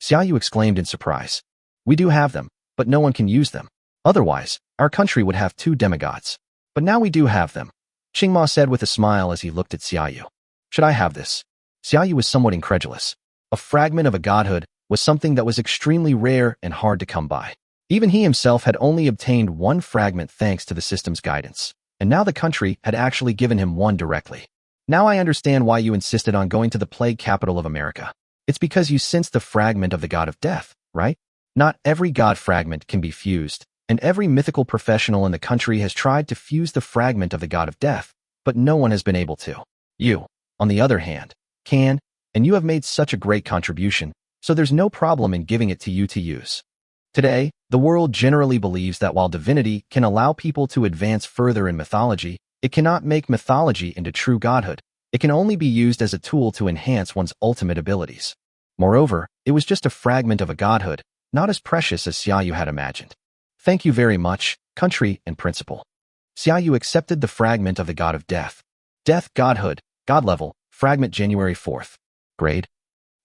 Xiaoyu exclaimed in surprise. We do have them, but no one can use them. Otherwise, our country would have 2 demigods. But now we do have them. Qingma said with a smile as he looked at Xiaoyu. Should I have this? Xiaoyu was somewhat incredulous. A fragment of a godhood was something that was extremely rare and hard to come by. Even he himself had only obtained one fragment thanks to the system's guidance, and now the country had actually given him one directly. Now I understand why you insisted on going to the plague capital of America. It's because you sensed the fragment of the god of death, right? Not every god fragment can be fused, and every mythical professional in the country has tried to fuse the fragment of the god of death, but no one has been able to. You, on the other hand, can, and you have made such a great contribution, so there's no problem in giving it to you to use. Today, the world generally believes that while divinity can allow people to advance further in mythology, it cannot make mythology into true godhood. It can only be used as a tool to enhance one's ultimate abilities. Moreover, it was just a fragment of a godhood, not as precious as Xiaoyu had imagined. Thank you very much, country and principal. Xiaoyu accepted the fragment of the god of death. Death godhood, god level, fragment January 4th. Grade.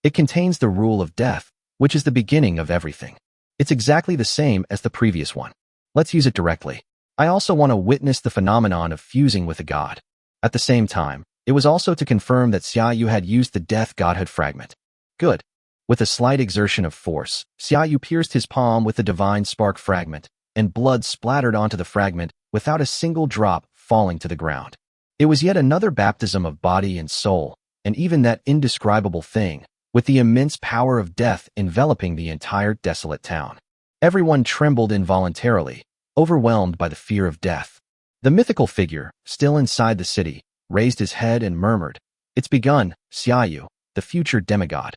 It contains the rule of death, which is the beginning of everything. It's exactly the same as the previous one. Let's use it directly. I also want to witness the phenomenon of fusing with a god. At the same time, it was also to confirm that Xiaoyu had used the death godhood fragment. Good. With a slight exertion of force, Xiaoyu pierced his palm with the divine spark fragment, and blood splattered onto the fragment without a single drop falling to the ground. It was yet another baptism of body and soul, and even that indescribable thing, with the immense power of death enveloping the entire desolate town. Everyone trembled involuntarily, overwhelmed by the fear of death. The mythical figure, still inside the city, raised his head and murmured, "It's begun, Xiaoyu, the future demigod.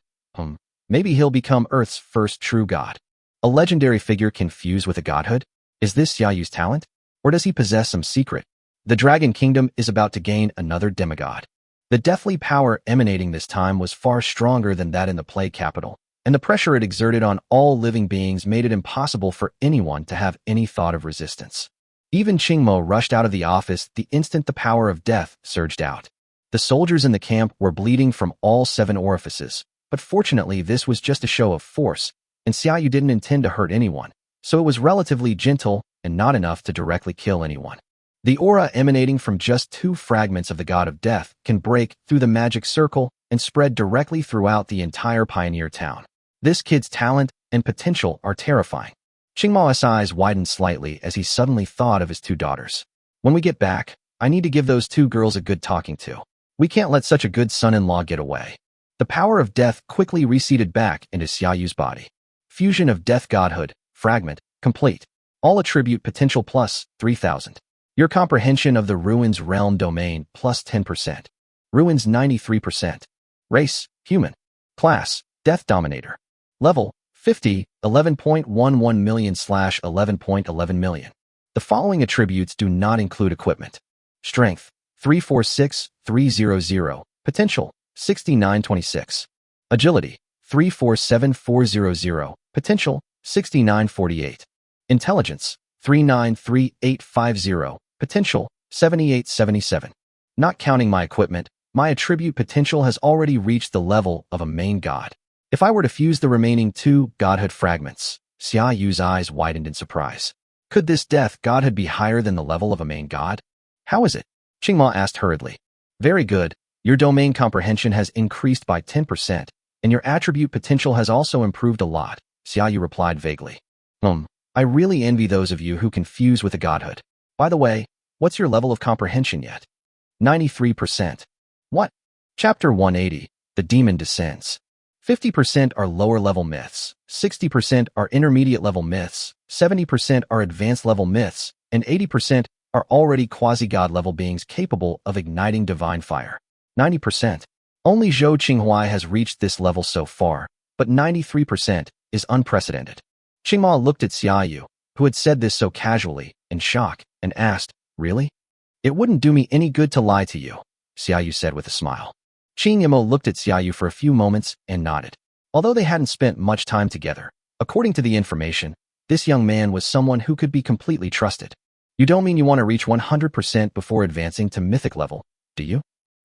Maybe he'll become Earth's first true god." A legendary figure can fuse with a godhood? Is this Xiaoyu's talent? Or does he possess some secret? The Dragon Kingdom is about to gain another demigod. The deathly power emanating this time was far stronger than that in the plague capital, and the pressure it exerted on all living beings made it impossible for anyone to have any thought of resistance. Even Qingmo rushed out of the office the instant the power of death surged out. The soldiers in the camp were bleeding from all 7 orifices, but fortunately this was just a show of force, and Xiaoyu didn't intend to hurt anyone, so it was relatively gentle and not enough to directly kill anyone. The aura emanating from just 2 fragments of the god of death can break through the magic circle and spread directly throughout the entire pioneer town. This kid's talent and potential are terrifying. Qingmao's eyes widened slightly as he suddenly thought of his 2 daughters. When we get back, I need to give those 2 girls a good talking to. We can't let such a good son-in-law get away. The power of death quickly receded back into Xiaoyu's body. Fusion of death godhood, fragment, complete. All attribute potential plus 3,000. Your comprehension of the Ruins realm domain plus 10%. Ruins 93%. Race, human. Class, Death Dominator. Level, 50, 11.11 million/11.11 million. The following attributes do not include equipment. Strength, 346,300. Potential, 6926. Agility, 347,400. Potential, 6948. Intelligence, 393850. Potential, 7877. Not counting my equipment, my attribute potential has already reached the level of a main god. If I were to fuse the remaining 2 godhood fragments, Xiaoyu's eyes widened in surprise. Could this death godhood be higher than the level of a main god? How is it? Qingma asked hurriedly. Very good. Your domain comprehension has increased by 10%, and your attribute potential has also improved a lot, Xiaoyu replied vaguely. I really envy those of you who can fuse with a godhood. By the way, what's your level of comprehension yet? 93%. What? Chapter 180, The Demon Descends. 50% are lower-level myths, 60% are intermediate-level myths, 70% are advanced-level myths, and 80% are already quasi-god-level beings capable of igniting divine fire. 90%. Only Zhou Qinghua has reached this level so far, but 93% is unprecedented. Qingma looked at Xiaoyu, who had said this so casually, in shock, and asked, Really? It wouldn't do me any good to lie to you, Xiaoyu said with a smile. Qingmo looked at Xiaoyu for a few moments and nodded. Although they hadn't spent much time together, according to the information, this young man was someone who could be completely trusted. You don't mean you want to reach 100% before advancing to mythic level, do you?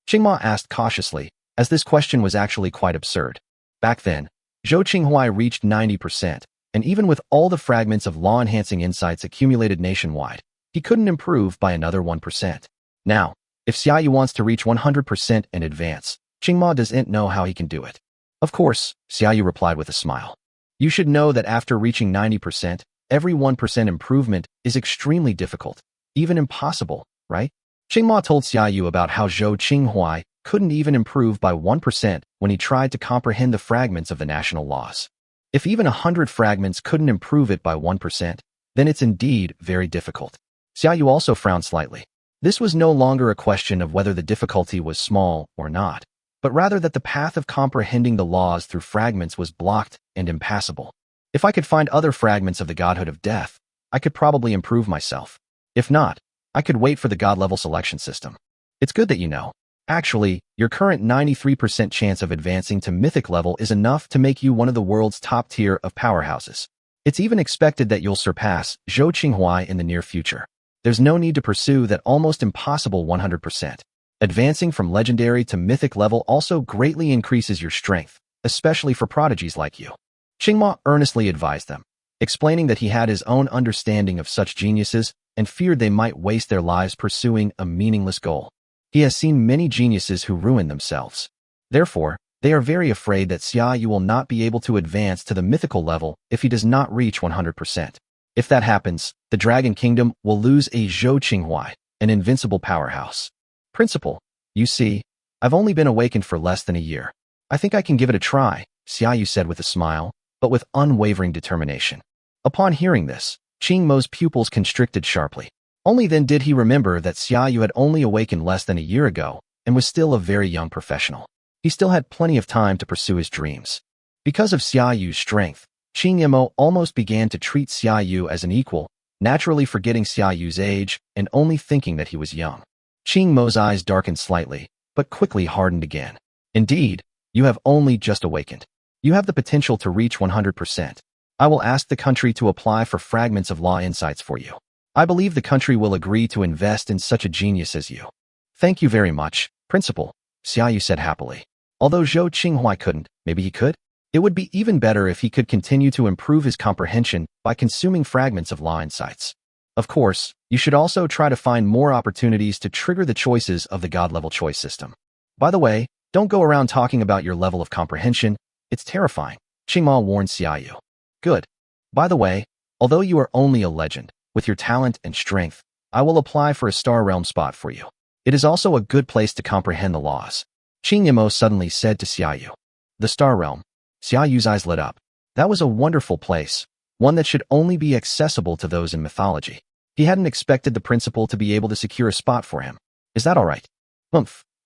Qingma asked cautiously, as this question was actually quite absurd. Back then, Zhou Qinghua reached 90%, and even with all the fragments of law-enhancing insights accumulated nationwide, he couldn't improve by another 1%. Now, If Xiaoyu wants to reach 100% and advance, Qingma doesn't know how he can do it. Of course, Xiaoyu replied with a smile. You should know that after reaching 90%, every 1% improvement is extremely difficult, even impossible, right? Qingma told Xiaoyu about how Zhou Qinghuai couldn't even improve by 1% when he tried to comprehend the fragments of the national laws. If even 100 fragments couldn't improve it by 1%, then it's indeed very difficult. Xiaoyu also frowned slightly. This was no longer a question of whether the difficulty was small or not, but rather that the path of comprehending the laws through fragments was blocked and impassable. If I could find other fragments of the godhood of death, I could probably improve myself. If not, I could wait for the god-level selection system. It's good that you know. Actually, your current 93% chance of advancing to mythic level is enough to make you one of the world's top tier of powerhouses. It's even expected that you'll surpass Zhou Qinghuai in the near future. There's no need to pursue that almost impossible 100%. Advancing from legendary to mythic level also greatly increases your strength, especially for prodigies like you. Qingma earnestly advised them, explaining that he had his own understanding of such geniuses and feared they might waste their lives pursuing a meaningless goal. He has seen many geniuses who ruin themselves. Therefore, they are very afraid that Xiaoyu will not be able to advance to the mythical level if he does not reach 100%. If that happens, the Dragon Kingdom will lose a Zhou Qinghuai, an invincible powerhouse. Principal, you see, I've only been awakened for less than a year. I think I can give it a try, Xiaoyu said with a smile, but with unwavering determination. Upon hearing this, Qingmo's pupils constricted sharply. Only then did he remember that Xiaoyu had only awakened less than a year ago and was still a very young professional. He still had plenty of time to pursue his dreams. Because of Xiaoyu's strength, Qingmo almost began to treat Xiaoyu as an equal, naturally forgetting Xiaoyu's age and only thinking that he was young. Qingmo's eyes darkened slightly, but quickly hardened again. Indeed, you have only just awakened. You have the potential to reach 100%. I will ask the country to apply for fragments of law insights for you. I believe the country will agree to invest in such a genius as you. Thank you very much, Principal, Xiaoyu said happily. Although Zhou Qinghuai couldn't, maybe he could? It would be even better if he could continue to improve his comprehension by consuming fragments of law insights. Of course, you should also try to find more opportunities to trigger the choices of the God-level choice system. By the way, don't go around talking about your level of comprehension. It's terrifying, Qingma warned Xiaoyu. Good. By the way, although you are only a legend, with your talent and strength, I will apply for a Star Realm spot for you. It is also a good place to comprehend the laws. Qingmo suddenly said to Xiaoyu. The Star Realm. Xiaoyu's eyes lit up. That was a wonderful place, one that should only be accessible to those in mythology. He hadn't expected the principal to be able to secure a spot for him. Is that all right?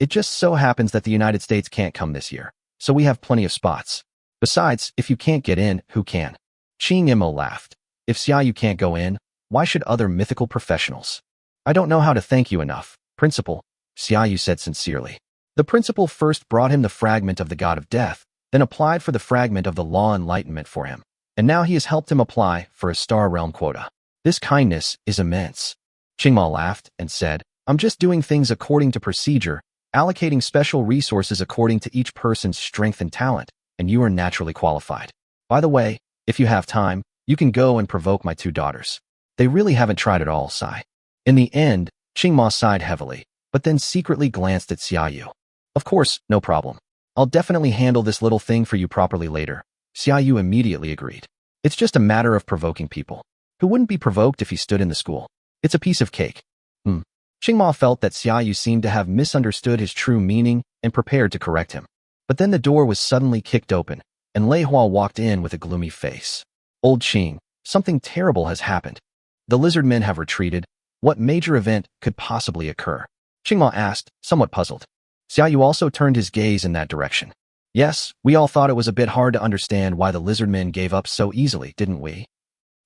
It just so happens that the United States can't come this year, so we have plenty of spots. Besides, if you can't get in, who can? Qingmo laughed. If Xiaoyu can't go in, why should other mythical professionals? I don't know how to thank you enough, Principal, Xiaoyu said sincerely. The principal first brought him the fragment of the God of Death, then applied for the fragment of the Law Enlightenment for him, and now he has helped him apply for a Star Realm quota. This kindness is immense. Qingma laughed and said, I'm just doing things according to procedure, allocating special resources according to each person's strength and talent, and you are naturally qualified. By the way, if you have time, you can go and provoke my two daughters. They really haven't tried at all, sigh. In the end, Qingma sighed heavily, but then secretly glanced at Xiaoyu. Of course, no problem. I'll definitely handle this little thing for you properly later. Xiaoyu immediately agreed. It's just a matter of provoking people. Who wouldn't be provoked if he stood in the school? It's a piece of cake. Qingma felt that Xiaoyu seemed to have misunderstood his true meaning and prepared to correct him. But then the door was suddenly kicked open, and Lei Hua walked in with a gloomy face. Old Qing, something terrible has happened. The lizard men have retreated. What major event could possibly occur? Qingma asked, somewhat puzzled. Xiaoyu also turned his gaze in that direction. Yes, we all thought it was a bit hard to understand why the lizard men gave up so easily, didn't we?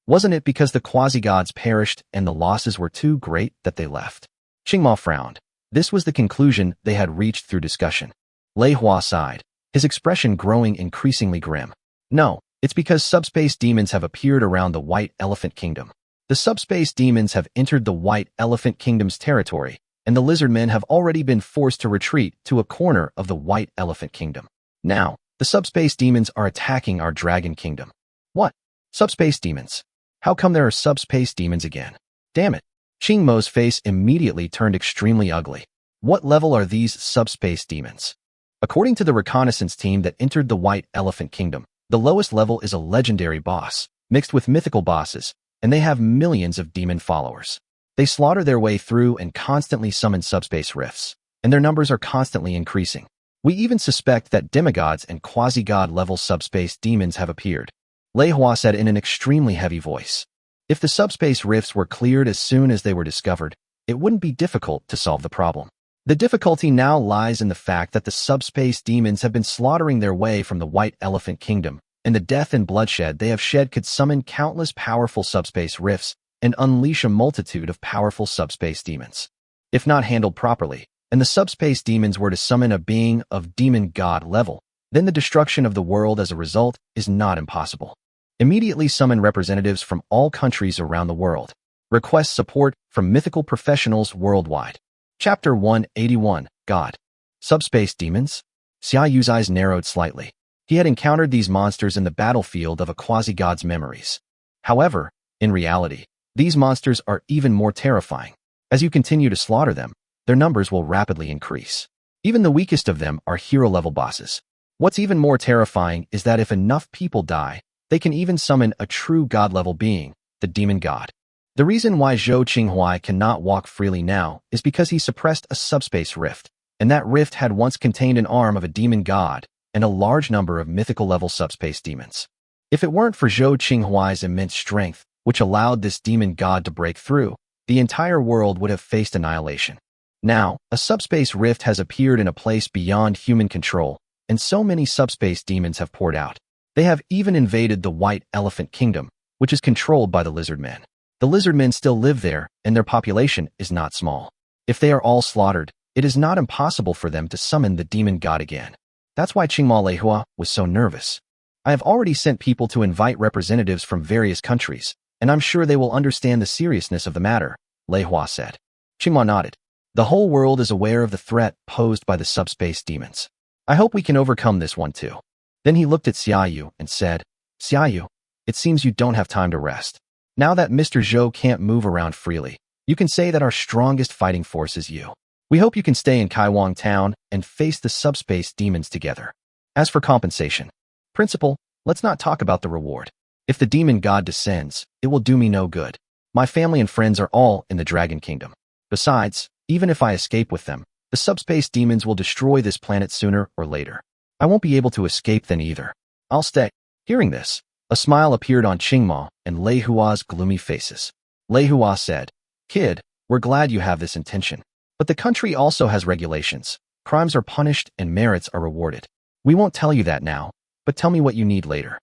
Wasn't it because the quasi-gods perished and the losses were too great that they left? Qingma frowned. This was the conclusion they had reached through discussion. Lei Hua sighed, his expression growing increasingly grim. No, it's because subspace demons have appeared around the White Elephant Kingdom. The subspace demons have entered the White Elephant Kingdom's territory, and the lizard men have already been forced to retreat to a corner of the White Elephant Kingdom. Now, the subspace demons are attacking our Dragon Kingdom. What? Subspace demons? How come there are subspace demons again? Damn it. Qingmo's face immediately turned extremely ugly. What level are these subspace demons? According to the reconnaissance team that entered the White Elephant Kingdom, the lowest level is a legendary boss, mixed with mythical bosses, and they have millions of demon followers. They slaughter their way through and constantly summon subspace rifts, and their numbers are constantly increasing. We even suspect that demigods and quasi-god level subspace demons have appeared. Lei Hua said in an extremely heavy voice. If the subspace rifts were cleared as soon as they were discovered, it wouldn't be difficult to solve the problem. The difficulty now lies in the fact that the subspace demons have been slaughtering their way from the White Elephant Kingdom, and the death and bloodshed they have shed could summon countless powerful subspace rifts and unleash a multitude of powerful subspace demons. If not handled properly, and the subspace demons were to summon a being of demon god level, then the destruction of the world as a result is not impossible. Immediately summon representatives from all countries around the world. Request support from mythical professionals worldwide. Chapter 181, God. Subspace demons? Xia Yu's eyes narrowed slightly. He had encountered these monsters in the battlefield of a quasi-god's memories. However, in reality, these monsters are even more terrifying. As you continue to slaughter them, their numbers will rapidly increase. Even the weakest of them are hero-level bosses. What's even more terrifying is that if enough people die, they can even summon a true god-level being, the demon god. The reason why Zhou Qinghuai cannot walk freely now is because he suppressed a subspace rift, and that rift had once contained an arm of a demon god and a large number of mythical-level subspace demons. If it weren't for Zhou Qinghuai's immense strength, which allowed this demon god to break through, the entire world would have faced annihilation. Now, a subspace rift has appeared in a place beyond human control, and so many subspace demons have poured out. They have even invaded the White Elephant Kingdom, which is controlled by the Lizardmen. The Lizardmen still live there, and their population is not small. If they are all slaughtered, it is not impossible for them to summon the demon god again. That's why Qingma Leihua was so nervous. I have already sent people to invite representatives from various countries, and I'm sure they will understand the seriousness of the matter, Leihua said. Qingma nodded. The whole world is aware of the threat posed by the subspace demons. I hope we can overcome this one too. Then he looked at Xia Yu and said, Xia Yu, it seems you don't have time to rest. Now that Mr. Zhou can't move around freely, you can say that our strongest fighting force is you. We hope you can stay in Kaiwang Town and face the subspace demons together. As for compensation, Principal, let's not talk about the reward. If the demon god descends, it will do me no good. My family and friends are all in the Dragon Kingdom. Besides, even if I escape with them, the subspace demons will destroy this planet sooner or later. I won't be able to escape then either. I'll stay. Hearing this, a smile appeared on Qingma and Lei Hua's gloomy faces. Lei Hua said, Kid, we're glad you have this intention. But the country also has regulations. Crimes are punished and merits are rewarded. We won't tell you that now, but tell me what you need later.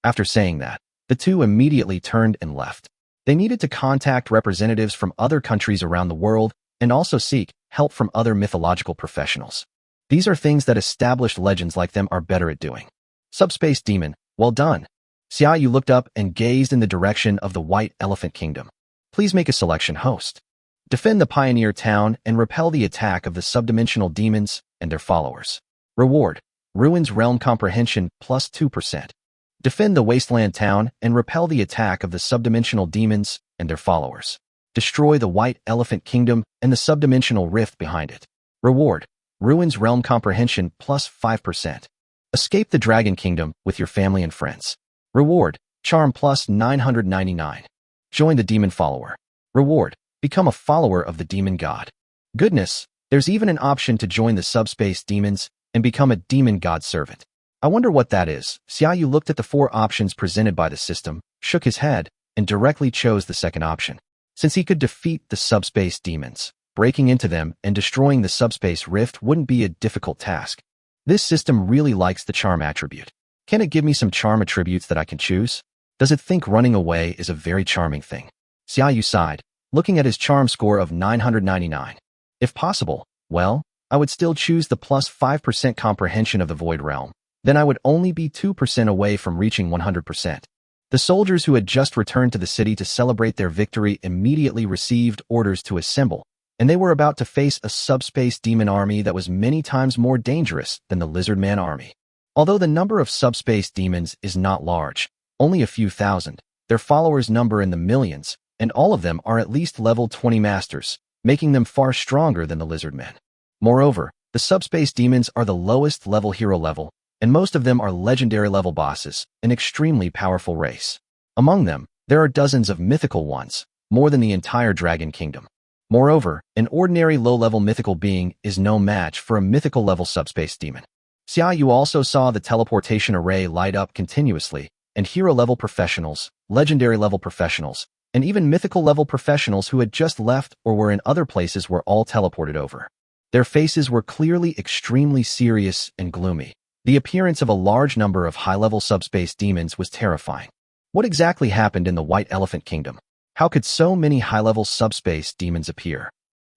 After saying that, the two immediately turned and left. They needed to contact representatives from other countries around the world and also seek help from other mythological professionals. These are things that established legends like them are better at doing. Subspace Demon, well done. Xia Yu looked up and gazed in the direction of the White Elephant Kingdom. Please make a selection, host. Defend the Pioneer Town and repel the attack of the subdimensional demons and their followers. Reward, Ruins Realm Comprehension plus 2%. Defend the Wasteland Town and repel the attack of the subdimensional demons and their followers. Destroy the White Elephant Kingdom and the subdimensional rift behind it. Reward, Ruins Realm Comprehension plus 5%. Escape the Dragon Kingdom with your family and friends. Reward, Charm plus 999. Join the Demon Follower. Reward, become a follower of the Demon God. Goodness, there's even an option to join the subspace demons and become a Demon God servant. I wonder what that is. Xia Yu looked at the 4 options presented by the system, shook his head, and directly chose the second option. Since he could defeat the subspace demons, breaking into them and destroying the subspace rift wouldn't be a difficult task. This system really likes the charm attribute. Can it give me some charm attributes that I can choose? Does it think running away is a very charming thing? Xia Yu sighed, looking at his charm score of 999. If possible, well, I would still choose the plus 5% comprehension of the Void Realm. Then I would only be 2% away from reaching 100%. The soldiers who had just returned to the city to celebrate their victory immediately received orders to assemble, and they were about to face a subspace demon army that was many times more dangerous than the Lizardman army. Although the number of subspace demons is not large, only a few thousand, their followers number in the millions, and all of them are at least level 20 masters, making them far stronger than the Lizardmen. Moreover, the subspace demons are the lowest level hero level, and most of them are legendary level bosses, an extremely powerful race. Among them, there are dozens of mythical ones, more than the entire Dragon Kingdom. Moreover, an ordinary low-level mythical being is no match for a mythical level subspace demon. Xiaoyu also saw the teleportation array light up continuously, and hero-level professionals, legendary-level professionals, and even mythical-level professionals who had just left or were in other places were all teleported over. Their faces were clearly extremely serious and gloomy. The appearance of a large number of high-level subspace demons was terrifying. What exactly happened in the White Elephant Kingdom? How could so many high-level subspace demons appear?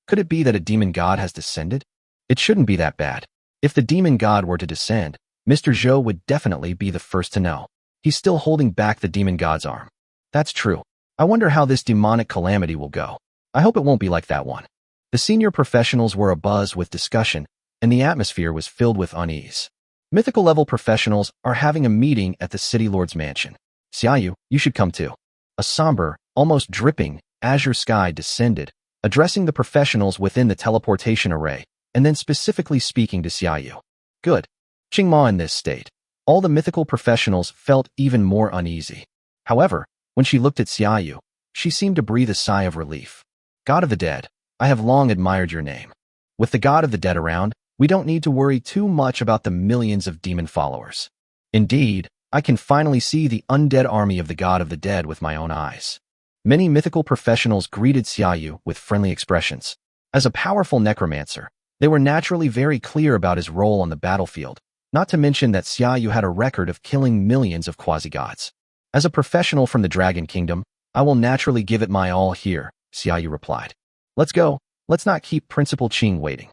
Could it be that a demon god has descended? It shouldn't be that bad. If the demon god were to descend, Mr. Zhou would definitely be the first to know. He's still holding back the demon god's arm. That's true. I wonder how this demonic calamity will go. I hope it won't be like that one. The senior professionals were abuzz with discussion, and the atmosphere was filled with unease. Mythical-level professionals are having a meeting at the City Lord's mansion. Xiaoyu, you should come too. A somber, almost dripping, azure sky descended, addressing the professionals within the teleportation array, and then specifically speaking to Xiaoyu. Good. Qingma in this state. All the mythical professionals felt even more uneasy. However, when she looked at Xiaoyu, she seemed to breathe a sigh of relief. God of the Dead, I have long admired your name. With the God of the Dead around, we don't need to worry too much about the millions of demon followers. Indeed, I can finally see the undead army of the God of the Dead with my own eyes. Many mythical professionals greeted Xiaoyu with friendly expressions. As a powerful necromancer, they were naturally very clear about his role on the battlefield, not to mention that Xiaoyu had a record of killing millions of quasi-gods. As a professional from the Dragon Kingdom, I will naturally give it my all here, Xiaoyu replied. Let's go. Let's not keep Principal Qing waiting.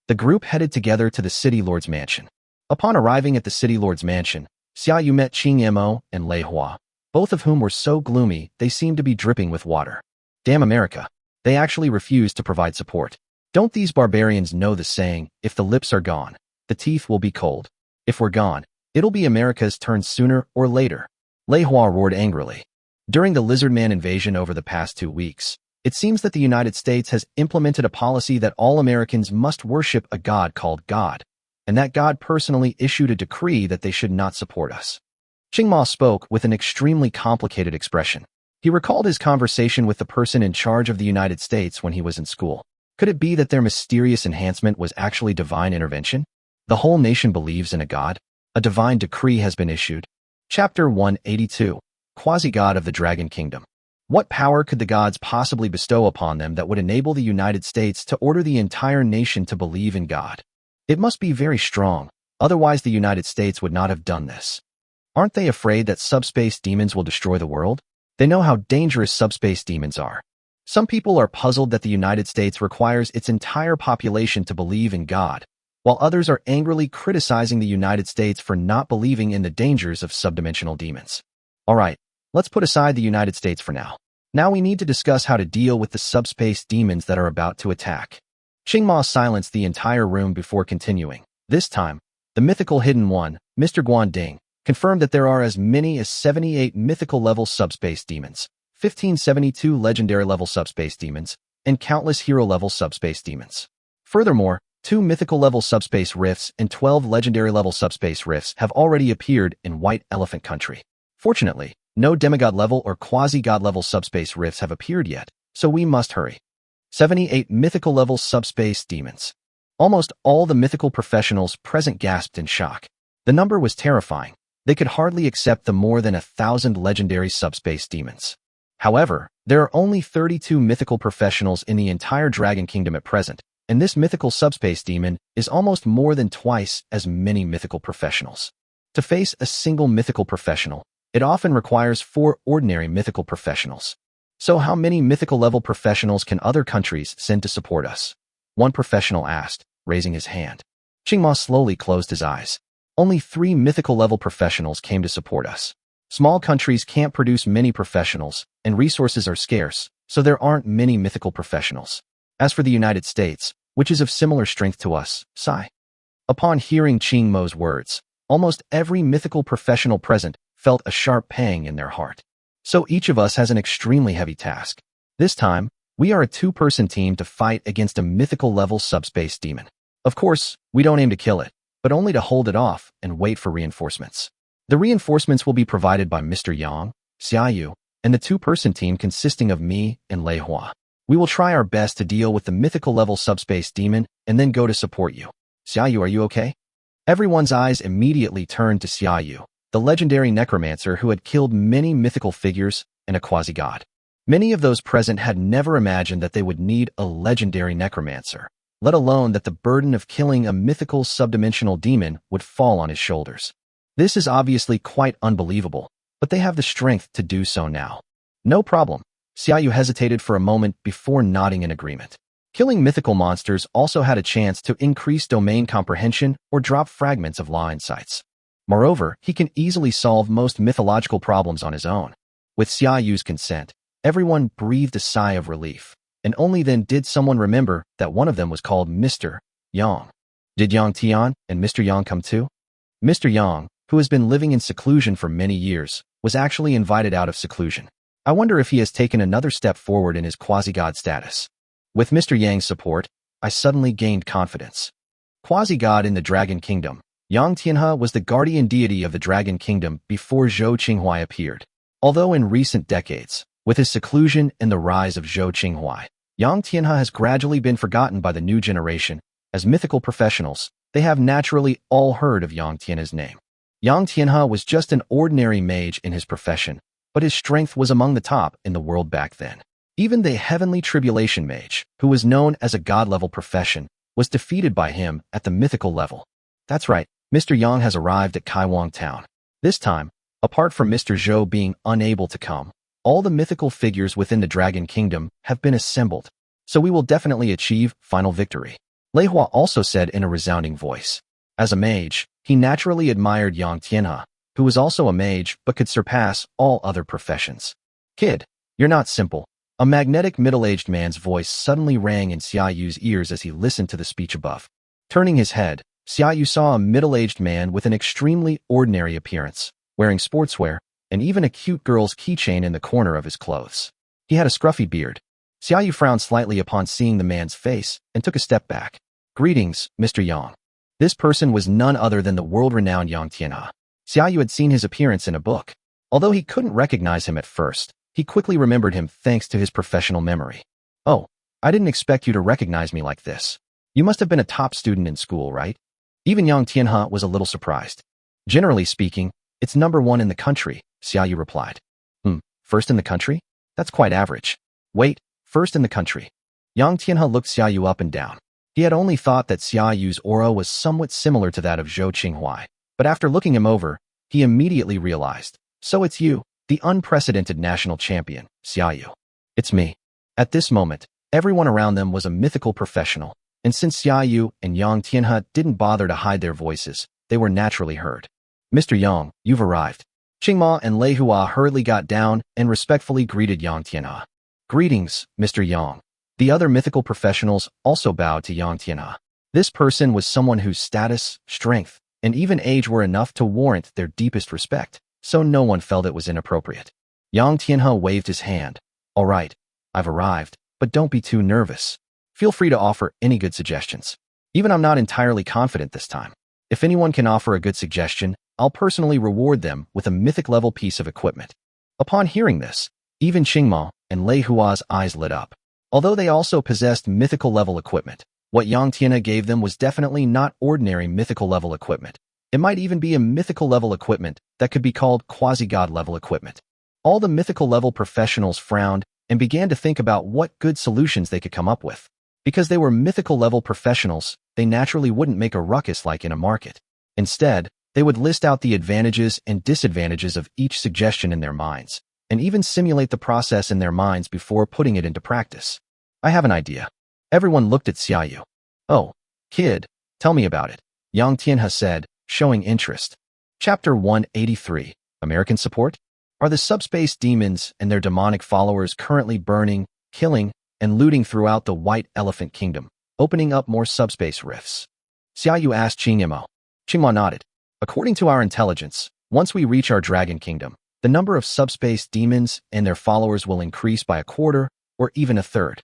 The group headed together to the City Lord's mansion. Upon arriving at the City Lord's mansion, Xiaoyu met Qing Mo and Lei Hua, both of whom were so gloomy they seemed to be dripping with water. Damn America. They actually refused to provide support. Don't these barbarians know the saying, if the lips are gone, the teeth will be cold. If we're gone, it'll be America's turn sooner or later. Lei Hua roared angrily. During the Lizardman invasion over the past 2 weeks, it seems that the United States has implemented a policy that all Americans must worship a god called God, and that God personally issued a decree that they should not support us. Qingma spoke with an extremely complicated expression. He recalled his conversation with the person in charge of the United States when he was in school. Could it be that their mysterious enhancement was actually divine intervention? The whole nation believes in a god. A divine decree has been issued. Chapter 182. Quasi-God of the Dragon Kingdom. What power could the gods possibly bestow upon them that would enable the United States to order the entire nation to believe in God? It must be very strong, otherwise the United States would not have done this. Aren't they afraid that subspace demons will destroy the world? They know how dangerous subspace demons are. Some people are puzzled that the United States requires its entire population to believe in God, while others are angrily criticizing the United States for not believing in the dangers of subdimensional demons. Alright, let's put aside the United States for now. Now we need to discuss how to deal with the subspace demons that are about to attack. Qingma silenced the entire room before continuing. This time, the mythical hidden one, Mr. Guanding, confirmed that there are as many as 78 mythical-level subspace demons, 1572 legendary-level subspace demons, and countless hero-level subspace demons. Furthermore, 2 mythical-level subspace rifts and 12 legendary-level subspace rifts have already appeared in White Elephant Country. Fortunately, no demigod-level or quasi-god-level subspace rifts have appeared yet, so we must hurry. 78 mythical-level subspace demons. Almost all the mythical professionals present gasped in shock. The number was terrifying. They could hardly accept the more than 1,000 legendary subspace demons. However, there are only 32 mythical professionals in the entire Dragon Kingdom at present, and this mythical subspace demon is almost more than twice as many mythical professionals. To face a single mythical professional, it often requires 4 ordinary mythical professionals. So how many mythical-level professionals can other countries send to support us? One professional asked, raising his hand. Qingma slowly closed his eyes. Only 3 mythical-level professionals came to support us. Small countries can't produce many professionals, and resources are scarce, so there aren't many mythical professionals. As for the United States, which is of similar strength to us, sigh. Upon hearing Qing Mo's words, almost every mythical professional present felt a sharp pang in their heart. So each of us has an extremely heavy task. This time, we are a 2-person team to fight against a mythical-level subspace demon. Of course, we don't aim to kill it, but only to hold it off and wait for reinforcements. The reinforcements will be provided by Mr. Yang, Xiaoyu, and the two-person team consisting of me and Lei Hua. We will try our best to deal with the mythical level subspace demon and then go to support you. Xiaoyu, are you okay? Everyone's eyes immediately turned to Xiaoyu, the legendary necromancer who had killed many mythical figures and a quasi-god. Many of those present had never imagined that they would need a legendary necromancer, let alone that the burden of killing a mythical subdimensional demon would fall on his shoulders. This is obviously quite unbelievable, but they have the strength to do so now. No problem. Xiaoyu hesitated for a moment before nodding in agreement. Killing mythical monsters also had a chance to increase domain comprehension or drop fragments of law insights. Moreover, he can easily solve most mythological problems on his own. With Xiaoyu's consent, everyone breathed a sigh of relief, and only then did someone remember that one of them was called Mr. Yang. Did Yang Tian and Mr. Yang come too? Mr. Yang, who has been living in seclusion for many years, was actually invited out of seclusion. I wonder if he has taken another step forward in his quasi-god status. With Mr. Yang's support, I suddenly gained confidence. Quasi-god in the Dragon Kingdom, Yang Tianhe was the guardian deity of the Dragon Kingdom before Zhou Qinghuai appeared. Although in recent decades, with his seclusion and the rise of Zhou Qinghuai, Yang Tianhe has gradually been forgotten by the new generation. As mythical professionals, they have naturally all heard of Yang Tianhe's name. Yang Tianhe was just an ordinary mage in his profession, but his strength was among the top in the world back then. Even the Heavenly Tribulation Mage, who was known as a god-level profession, was defeated by him at the mythical level. That's right, Mr. Yang has arrived at Kaiwang Town. This time, apart from Mr. Zhou being unable to come, all the mythical figures within the Dragon Kingdom have been assembled, so we will definitely achieve final victory. Lei Hua also said in a resounding voice. As a mage, he naturally admired Yang Tianhe, who was also a mage but could surpass all other professions. Kid, you're not simple. A magnetic middle-aged man's voice suddenly rang in Xiaoyu's ears as he listened to the speech above. Turning his head, Xiaoyu saw a middle-aged man with an extremely ordinary appearance, wearing sportswear, and even a cute girl's keychain in the corner of his clothes. He had a scruffy beard. Xiaoyu frowned slightly upon seeing the man's face and took a step back. Greetings, Mr. Yang. This person was none other than the world-renowned Yang Tianhe. Xiaoyu had seen his appearance in a book. Although he couldn't recognize him at first, he quickly remembered him thanks to his professional memory. Oh, I didn't expect you to recognize me like this. You must have been a top student in school, right? Even Yang Tianhe was a little surprised. Generally speaking, it's number 1 in the country, Xiaoyu replied. First in the country? That's quite average. Wait, first in the country. Yang Tianhe looked Xiaoyu up and down. He had only thought that Xiaoyu's aura was somewhat similar to that of Zhou Qinghuai, but after looking him over, he immediately realized. So it's you, the unprecedented national champion, Xiaoyu. It's me. At this moment, everyone around them was a mythical professional, and since Xiaoyu and Yang Tianhe didn't bother to hide their voices, they were naturally heard. Mr. Yang, you've arrived. Qingma and Lei Hua hurriedly got down and respectfully greeted Yang Tianhe. Greetings, Mr. Yang. The other mythical professionals also bowed to Yang Tianhe. This person was someone whose status, strength, and even age were enough to warrant their deepest respect, so no one felt it was inappropriate. Yang Tianhe waved his hand. All right, I've arrived, but don't be too nervous. Feel free to offer any good suggestions. Even I'm not entirely confident this time. If anyone can offer a good suggestion, I'll personally reward them with a mythic-level piece of equipment. Upon hearing this, even Qingma and Lei Hua's eyes lit up. Although they also possessed mythical-level equipment, what Yang Tianhe gave them was definitely not ordinary mythical-level equipment. It might even be a mythical-level equipment that could be called quasi-god-level equipment. All the mythical-level professionals frowned and began to think about what good solutions they could come up with. Because they were mythical-level professionals, they naturally wouldn't make a ruckus like in a market. Instead, they would list out the advantages and disadvantages of each suggestion in their minds, and even simulate the process in their minds before putting it into practice. I have an idea. Everyone looked at Xiaoyu. Oh, kid, tell me about it, Yang Tianhe said, showing interest. Chapter 183, American Support? Are the subspace demons and their demonic followers currently burning, killing, and looting throughout the White Elephant Kingdom, opening up more subspace rifts? Xiaoyu asked Qingmo. Qingma nodded. According to our intelligence, once we reach our Dragon Kingdom, the number of subspace demons and their followers will increase by a quarter or even a third.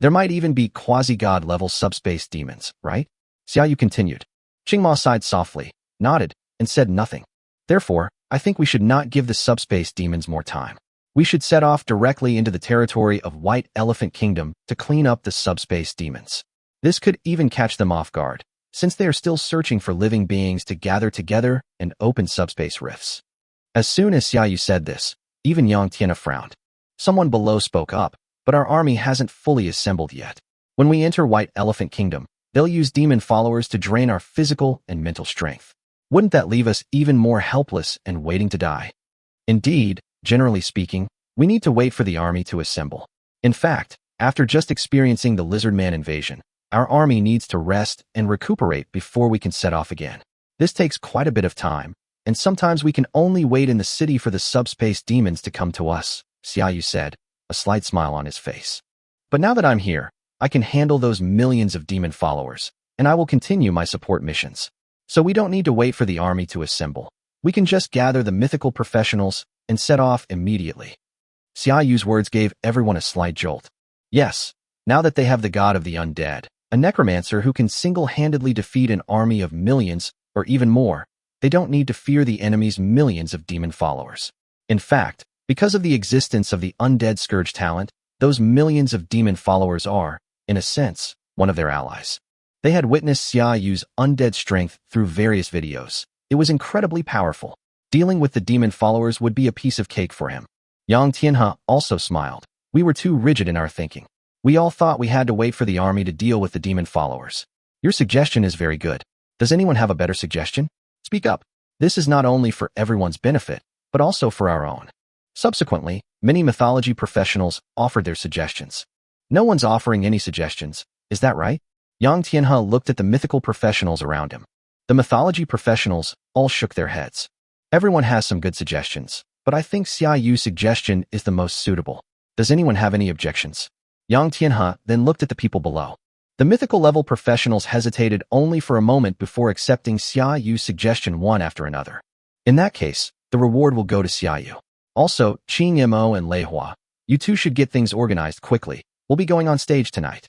There might even be quasi-god level subspace demons, right? Xiaoyu continued. Qingma sighed softly, nodded, and said nothing. Therefore, I think we should not give the subspace demons more time. We should set off directly into the territory of White Elephant Kingdom to clean up the subspace demons. This could even catch them off guard, since they are still searching for living beings to gather together and open subspace rifts. As soon as Xiaoyu said this, even Yang Tianhe frowned. Someone below spoke up, but our army hasn't fully assembled yet. When we enter White Elephant Kingdom, they'll use demon followers to drain our physical and mental strength. Wouldn't that leave us even more helpless and waiting to die? Indeed, generally speaking, we need to wait for the army to assemble. In fact, after just experiencing the Lizard Man invasion, our army needs to rest and recuperate before we can set off again. This takes quite a bit of time, and sometimes we can only wait in the city for the subspace demons to come to us, Xiaoyu said, a slight smile on his face. But now that I'm here, I can handle those millions of demon followers, and I will continue my support missions. So we don't need to wait for the army to assemble. We can just gather the mythical professionals and set off immediately. Xiaoyu's words gave everyone a slight jolt. Yes, now that they have the god of the undead, a necromancer who can single-handedly defeat an army of millions or even more, they don't need to fear the enemy's millions of demon followers. In fact, because of the existence of the undead scourge talent, those millions of demon followers are, in a sense, one of their allies. They had witnessed Xiaoyu's undead strength through various videos. It was incredibly powerful. Dealing with the demon followers would be a piece of cake for him. Yang Tianhe also smiled. We were too rigid in our thinking. We all thought we had to wait for the army to deal with the demon followers. Your suggestion is very good. Does anyone have a better suggestion? Speak up. This is not only for everyone's benefit, but also for our own. Subsequently, many mythology professionals offered their suggestions. No one's offering any suggestions, is that right? Yang Tianhe looked at the mythical professionals around him. The mythology professionals all shook their heads. Everyone has some good suggestions, but I think Xiaoyu's suggestion is the most suitable. Does anyone have any objections? Yang Tianhe then looked at the people below. The mythical level professionals hesitated only for a moment before accepting Xiaoyu's suggestion one after another. In that case, the reward will go to Xiaoyu. Also, Qing Mo and Lei Hua, you two should get things organized quickly. We'll be going on stage tonight.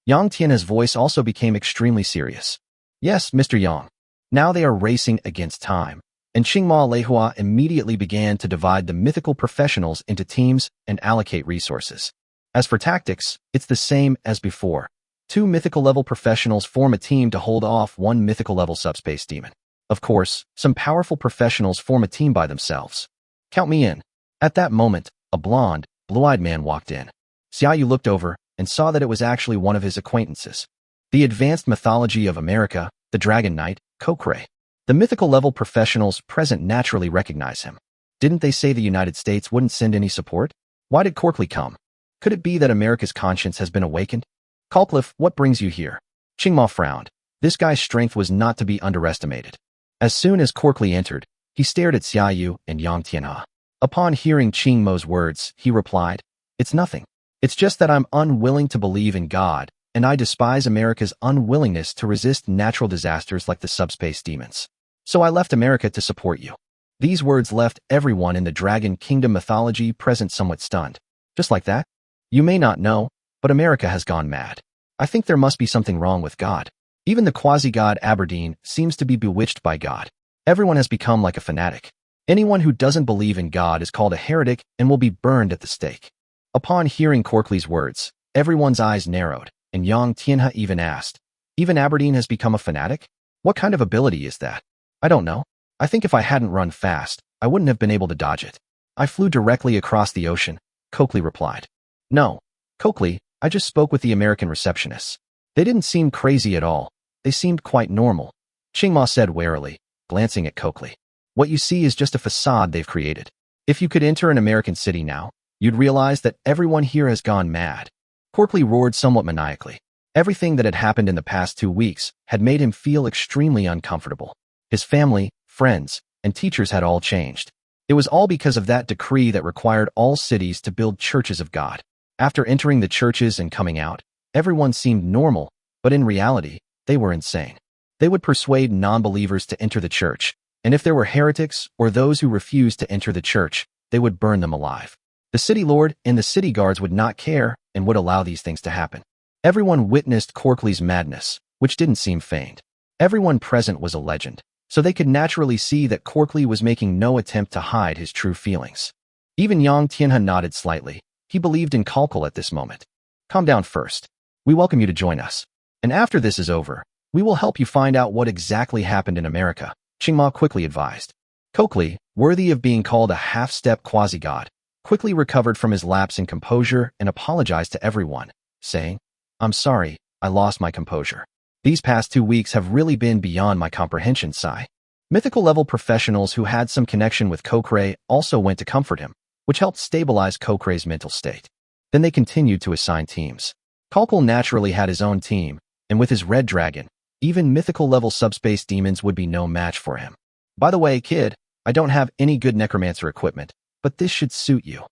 Yang Tianhe's voice also became extremely serious. Yes, Mr. Yang. Now they are racing against time, and Qingma Lei Hua immediately began to divide the mythical professionals into teams and allocate resources. As for tactics, it's the same as before. 2 mythical level professionals form a team to hold off 1 mythical level subspace demon. Of course, some powerful professionals form a team by themselves. Count me in. At that moment, a blonde, blue-eyed man walked in. Xiaoyu looked over and saw that it was actually one of his acquaintances. The advanced mythology of America, the Dragon Knight, Kokray. The mythical level professionals present naturally recognize him. Didn't they say the United States wouldn't send any support? Why did Corkley come? Could it be that America's conscience has been awakened? Calcliff, what brings you here? Qingma frowned. This guy's strength was not to be underestimated. As soon as Corkley entered, he stared at Xiaoyu and Yang Tianhe. Upon hearing Qing Mo's words, he replied, "It's nothing. It's just that I'm unwilling to believe in God, and I despise America's unwillingness to resist natural disasters like the subspace demons. So I left America to support you." These words left everyone in the Dragon Kingdom mythology present somewhat stunned. Just like that? You may not know, but America has gone mad. I think there must be something wrong with God. Even the quasi-god Aberdeen seems to be bewitched by God. Everyone has become like a fanatic. Anyone who doesn't believe in God is called a heretic and will be burned at the stake. Upon hearing Corkley's words, everyone's eyes narrowed, and Yang Tianhe even asked, "Even Aberdeen has become a fanatic? What kind of ability is that?" "I don't know. I think if I hadn't run fast, I wouldn't have been able to dodge it. I flew directly across the ocean," Coakley replied. "No, Coakley, I just spoke with the American receptionists. They didn't seem crazy at all. They seemed quite normal," Qingma said warily, glancing at Coakley. "What you see is just a facade they've created. If you could enter an American city now, you'd realize that everyone here has gone mad." Coakley roared somewhat maniacally. Everything that had happened in the past 2 weeks had made him feel extremely uncomfortable. His family, friends, and teachers had all changed. It was all because of that decree that required all cities to build churches of God. After entering the churches and coming out, everyone seemed normal, but in reality, they were insane. They would persuade non-believers to enter the church, and if there were heretics or those who refused to enter the church, they would burn them alive. The city lord and the city guards would not care and would allow these things to happen. Everyone witnessed Corkley's madness, which didn't seem feigned. Everyone present was a legend, so they could naturally see that Corkly was making no attempt to hide his true feelings. Even Yang Tianhe nodded slightly. He believed in Kalkal at this moment. Calm down first. We welcome you to join us. And after this is over, we will help you find out what exactly happened in America, Qingma quickly advised. Corkly, worthy of being called a half-step quasi-god, quickly recovered from his lapse in composure and apologized to everyone, saying, I'm sorry, I lost my composure. These past 2 weeks have really been beyond my comprehension, Sai. Mythical-level professionals who had some connection with Kokray also went to comfort him, which helped stabilize Kokray's mental state. Then they continued to assign teams. Kalkal naturally had his own team, and with his red dragon, even mythical-level subspace demons would be no match for him. By the way, kid, I don't have any good necromancer equipment, but this should suit you.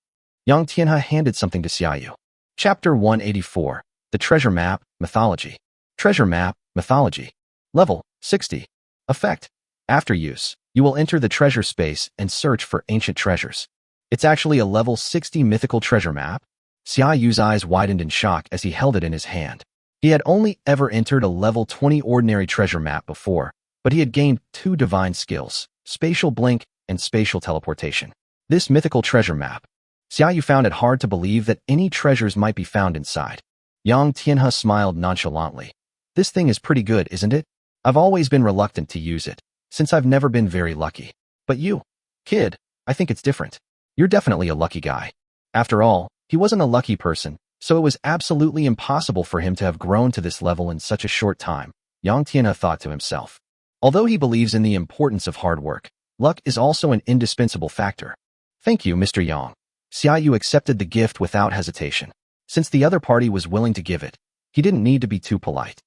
Yang Tianhe handed something to Xiaoyu. Chapter 184, The Treasure Map, Mythology. Treasure Map, Mythology. Level, 60. Effect. After use, you will enter the treasure space and search for ancient treasures. It's actually a level 60 mythical treasure map. Xiaoyu's eyes widened in shock as he held it in his hand. He had only ever entered a level 20 ordinary treasure map before, but he had gained 2 divine skills, Spatial Blink and Spatial Teleportation. This mythical treasure map, Xiaoyu found it hard to believe that any treasures might be found inside. Yang Tianhe smiled nonchalantly. This thing is pretty good, isn't it? I've always been reluctant to use it, since I've never been very lucky. But you, kid, I think it's different. You're definitely a lucky guy. After all, he wasn't a lucky person, so it was absolutely impossible for him to have grown to this level in such a short time, Yang Tianhe thought to himself. Although he believes in the importance of hard work, luck is also an indispensable factor. Thank you, Mr. Yang. Xiaoyu accepted the gift without hesitation. Since the other party was willing to give it, he didn't need to be too polite.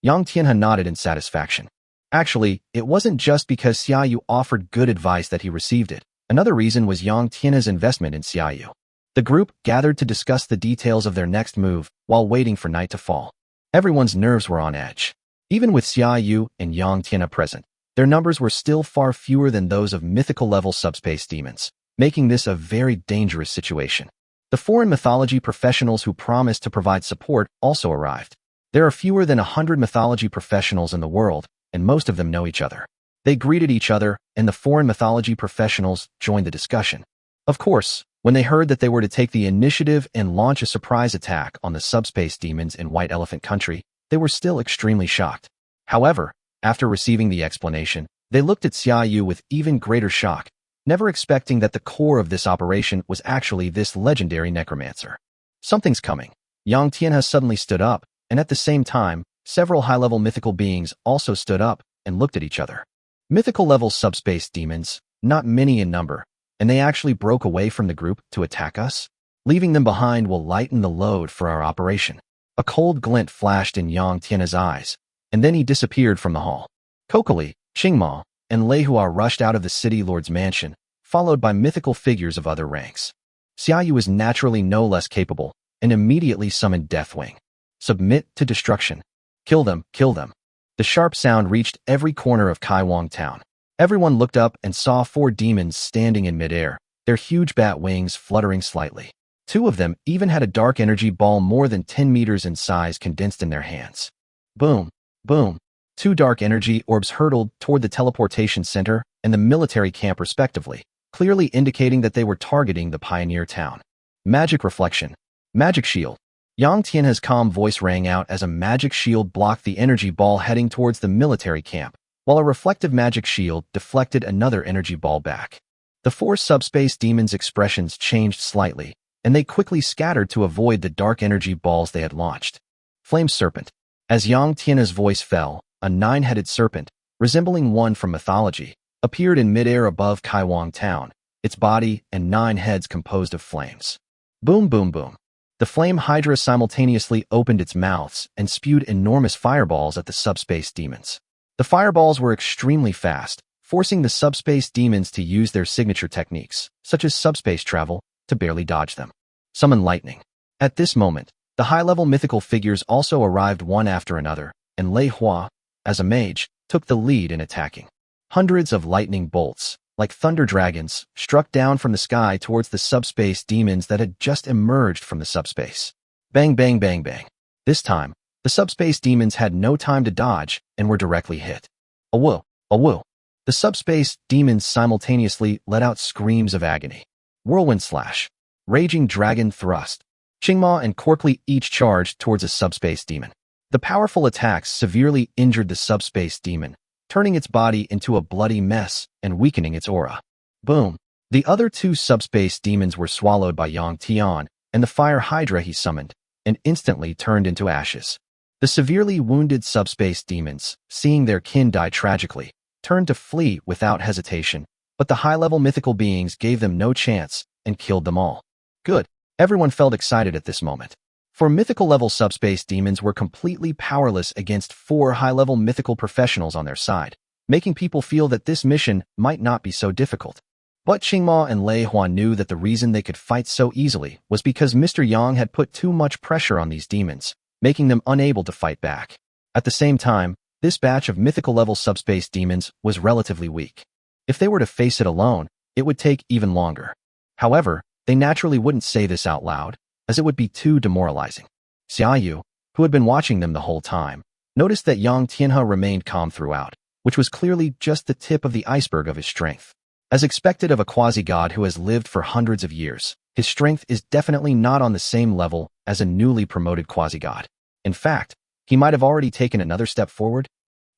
Yang Tianhe nodded in satisfaction. Actually, it wasn't just because Xiaoyu offered good advice that he received it. Another reason was Yang Tianhe's investment in Xiaoyu. The group gathered to discuss the details of their next move while waiting for night to fall. Everyone's nerves were on edge. Even with Xiaoyu and Yang Tianhe present, their numbers were still far fewer than those of mythical-level subspace demons, making this a very dangerous situation. The foreign mythology professionals who promised to provide support also arrived. There are fewer than 100 mythology professionals in the world, and most of them know each other. They greeted each other, and the foreign mythology professionals joined the discussion. Of course, when they heard that they were to take the initiative and launch a surprise attack on the subspace demons in White Elephant Country, they were still extremely shocked. However, after receiving the explanation, they looked at Xiaoyu with even greater shock, never expecting that the core of this operation was actually this legendary necromancer. Something's coming. Yang Tianhe suddenly stood up, and at the same time, several high-level mythical beings also stood up and looked at each other. Mythical-level subspace demons, not many in number, and they actually broke away from the group to attack us? Leaving them behind will lighten the load for our operation. A cold glint flashed in Yang Tianhe's eyes, and then he disappeared from the hall. Kokali, Qingma, and Lei Hua rushed out of the city lord's mansion, followed by mythical figures of other ranks. Xiaoyu was naturally no less capable, and immediately summoned Deathwing. Submit to destruction. Kill them, kill them. The sharp sound reached every corner of Kaiwang town. Everyone looked up and saw 4 demons standing in midair, their huge bat wings fluttering slightly. 2 of them even had a dark energy ball more than 10 meters in size condensed in their hands. Boom, boom. 2 dark energy orbs hurtled toward the teleportation center and the military camp respectively, clearly indicating that they were targeting the pioneer town. Magic reflection. Magic shield. Yang Tianhe's calm voice rang out as a magic shield blocked the energy ball heading towards the military camp, while a reflective magic shield deflected another energy ball back. The 4 subspace demons' expressions changed slightly, and they quickly scattered to avoid the dark energy balls they had launched. Flame Serpent. As Yang Tianhe's voice fell, a 9-headed serpent, resembling one from mythology, appeared in midair above Kaiwang town, its body and 9 heads composed of flames. Boom, boom, boom. The flame hydra simultaneously opened its mouths and spewed enormous fireballs at the subspace demons. The fireballs were extremely fast, forcing the subspace demons to use their signature techniques, such as subspace travel, to barely dodge them. Summon lightning. At this moment, the high-level mythical figures also arrived one after another, and Lei Hua, as a mage, took the lead in attacking. Hundreds of lightning bolts, like thunder dragons, struck down from the sky towards the subspace demons that had just emerged from the subspace. Bang, bang, bang, bang. This time, the The subspace demons had no time to dodge and were directly hit. Awoo! Awoo! The subspace demons simultaneously let out screams of agony. Whirlwind slash. Raging dragon thrust. Qingma and Corkly each charged towards a subspace demon. The powerful attacks severely injured the subspace demon, turning its body into a bloody mess and weakening its aura. Boom! The other two subspace demons were swallowed by Yang Tian and the fire hydra he summoned, and instantly turned into ashes. The severely wounded subspace demons, seeing their kin die tragically, turned to flee without hesitation, but the high-level mythical beings gave them no chance and killed them all. Good. Everyone felt excited at this moment. For mythical-level subspace demons were completely powerless against 4 high-level mythical professionals on their side, making people feel that this mission might not be so difficult. But Qingma and Lei Hua knew that the reason they could fight so easily was because Mr. Yang had put too much pressure on these demons, making them unable to fight back. At the same time, this batch of mythical-level subspace demons was relatively weak. If they were to face it alone, it would take even longer. However, they naturally wouldn't say this out loud, as it would be too demoralizing. Xiaoyu, who had been watching them the whole time, noticed that Yang Tianhe remained calm throughout, which was clearly just the tip of the iceberg of his strength. As expected of a quasi-god who has lived for hundreds of years, his strength is definitely not on the same level as a newly promoted quasi-god. In fact, he might have already taken another step forward.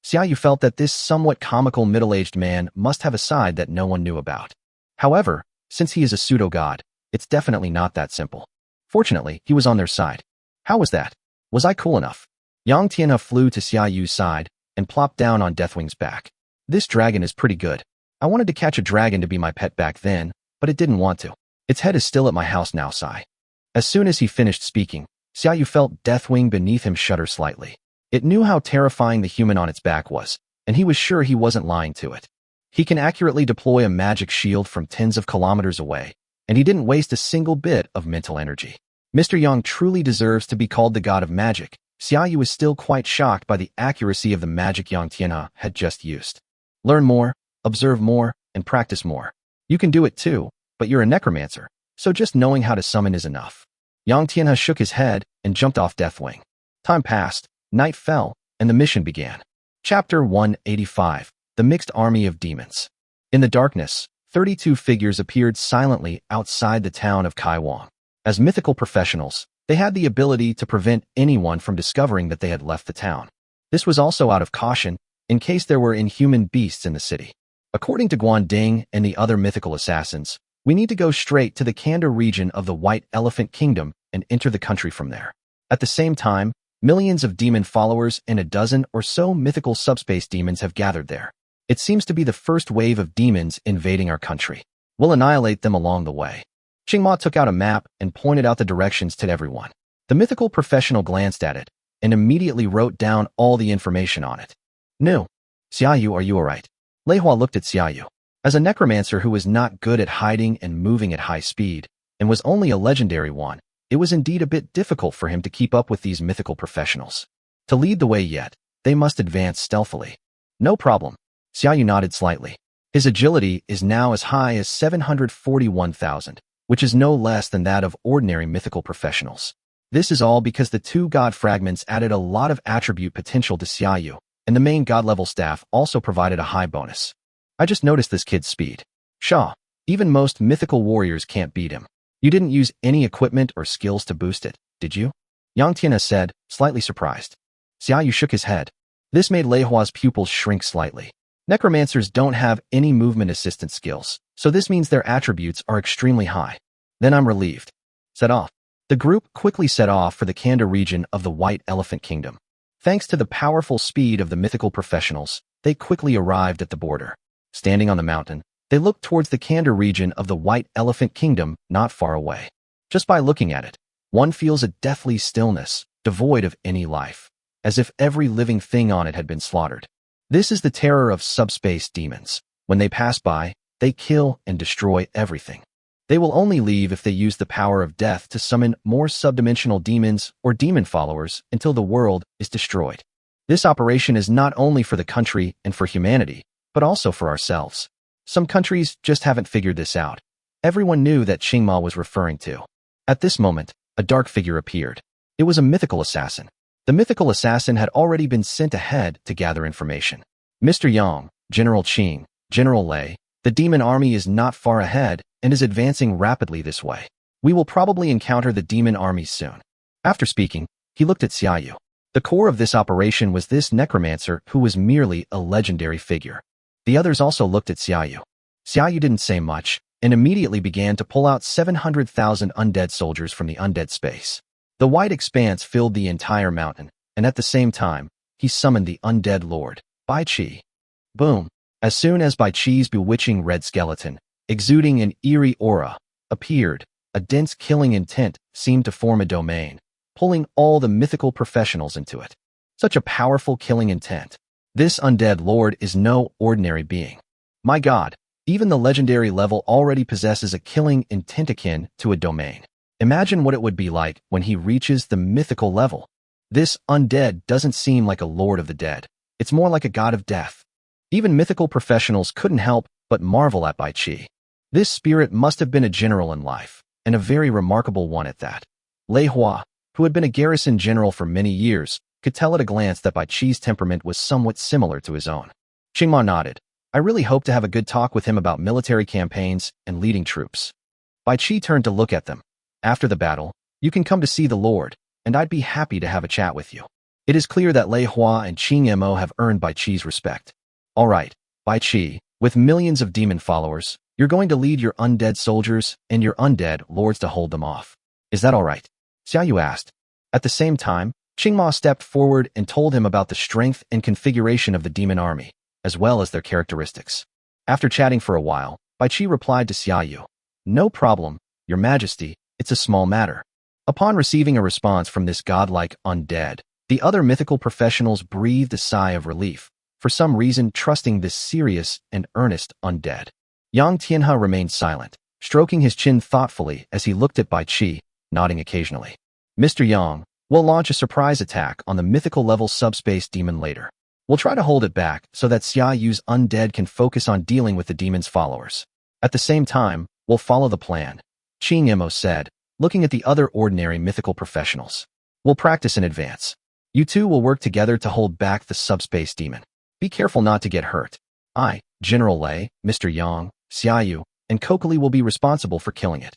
Xiaoyu felt that this somewhat comical middle-aged man must have a side that no one knew about. However, since he is a pseudo-god, it's definitely not that simple. Fortunately, he was on their side. How was that? Was I cool enough? Yang Tianhe flew to Xiaoyu's side and plopped down on Deathwing's back. This dragon is pretty good. I wanted to catch a dragon to be my pet back then, but it didn't want to. Its head is still at my house now, Sai. As soon as he finished speaking, Xiaoyu felt Deathwing beneath him shudder slightly. It knew how terrifying the human on its back was, and he was sure he wasn't lying to it. He can accurately deploy a magic shield from tens of kilometers away, and he didn't waste a single bit of mental energy. Mr. Yang truly deserves to be called the god of magic. Xiaoyu is still quite shocked by the accuracy of the magic Yang Tianhe had just used. Learn more, observe more, and practice more. You can do it too, but you're a necromancer, so just knowing how to summon is enough. Yang Tianhe shook his head and jumped off Deathwing. Time passed, night fell, and the mission began. Chapter 185, The Mixed Army of Demons. In the darkness, 32 figures appeared silently outside the town of Kaiwang. As mythical professionals, they had the ability to prevent anyone from discovering that they had left the town. This was also out of caution, in case there were inhuman beasts in the city. According to Guanding and the other mythical assassins, we need to go straight to the Kanda region of the White Elephant Kingdom and enter the country from there. At the same time, millions of demon followers and a dozen or so mythical subspace demons have gathered there. It seems to be the first wave of demons invading our country. We'll annihilate them along the way. Qingma took out a map and pointed out the directions to everyone. The mythical professional glanced at it and immediately wrote down all the information on it. No. Xiaoyu, are you alright? Lei Hua looked at Xiaoyu. As a necromancer who was not good at hiding and moving at high speed, and was only a legendary one, it was indeed a bit difficult for him to keep up with these mythical professionals. To lead the way yet, they must advance stealthily. No problem. Xiaoyu nodded slightly. His agility is now as high as 741,000, which is no less than that of ordinary mythical professionals. This is all because the 2 god fragments added a lot of attribute potential to Xiaoyu, and the main god-level staff also provided a high bonus. I just noticed this kid's speed. Shaw, even most mythical warriors can't beat him. You didn't use any equipment or skills to boost it, did you? Yang Tianhe said, slightly surprised. Xiaoyu shook his head. This made Lei Hua's pupils shrink slightly. Necromancers don't have any movement assistance skills, so this means their attributes are extremely high. Then I'm relieved. Set off. The group quickly set off for the Kanda region of the White Elephant Kingdom. Thanks to the powerful speed of the mythical professionals, they quickly arrived at the border. Standing on the mountain, they looked towards the Kanda region of the White Elephant Kingdom not far away. Just by looking at it, one feels a deathly stillness, devoid of any life, as if every living thing on it had been slaughtered. This is the terror of subspace demons. When they pass by, they kill and destroy everything. They will only leave if they use the power of death to summon more subdimensional demons or demon followers until the world is destroyed. This operation is not only for the country and for humanity, but also for ourselves. Some countries just haven't figured this out. Everyone knew that Qingma was referring to. At this moment, a dark figure appeared. It was a mythical assassin. The mythical assassin had already been sent ahead to gather information. Mr. Yang, General Qing, General Lei, the demon army is not far ahead and is advancing rapidly this way. We will probably encounter the demon army soon. After speaking, he looked at Xiaoyu. The core of this operation was this necromancer who was merely a legendary figure. The others also looked at Xiaoyu. Xiaoyu didn't say much and immediately began to pull out 700,000 undead soldiers from the undead space. The white expanse filled the entire mountain, and at the same time, he summoned the undead lord, Bai Qi. Boom! As soon as Bai Qi's bewitching red skeleton, exuding an eerie aura, appeared, a dense killing intent seemed to form a domain, pulling all the mythical professionals into it. Such a powerful killing intent. This undead lord is no ordinary being. My god! Even the legendary level already possesses a killing intent akin to a domain. Imagine what it would be like when he reaches the mythical level. This undead doesn't seem like a lord of the dead. It's more like a god of death. Even mythical professionals couldn't help but marvel at Bai Qi. This spirit must have been a general in life, and a very remarkable one at that. Lei Hua, who had been a garrison general for many years, could tell at a glance that Bai Qi's temperament was somewhat similar to his own. Qingma nodded. I really hope to have a good talk with him about military campaigns and leading troops. Bai Qi turned to look at them. After the battle, you can come to see the Lord, and I'd be happy to have a chat with you. It is clear that Lei Hua and Qing Mo have earned Bai Qi's respect. All right, Bai Qi, with millions of demon followers, you're going to lead your undead soldiers and your undead lords to hold them off. Is that all right? Xiaoyu asked. At the same time, Qingma stepped forward and told him about the strength and configuration of the demon army, as well as their characteristics. After chatting for a while, Bai Qi replied to Xiaoyu, No problem, Your Majesty, it's a small matter. Upon receiving a response from this godlike undead, the other mythical professionals breathed a sigh of relief, for some reason trusting this serious and earnest undead. Yang Tianhe remained silent, stroking his chin thoughtfully as he looked at Bai Qi, nodding occasionally. Mr. Yang, we'll launch a surprise attack on the mythical level subspace demon later. We'll try to hold it back so that Xiaoyu's undead can focus on dealing with the demon's followers. At the same time, we'll follow the plan, Qing Mo said, looking at the other ordinary mythical professionals. We'll practice in advance. You two will work together to hold back the subspace demon. Be careful not to get hurt. I, General Lei, Mr. Yang, Xiaoyu, and Kokoli will be responsible for killing it.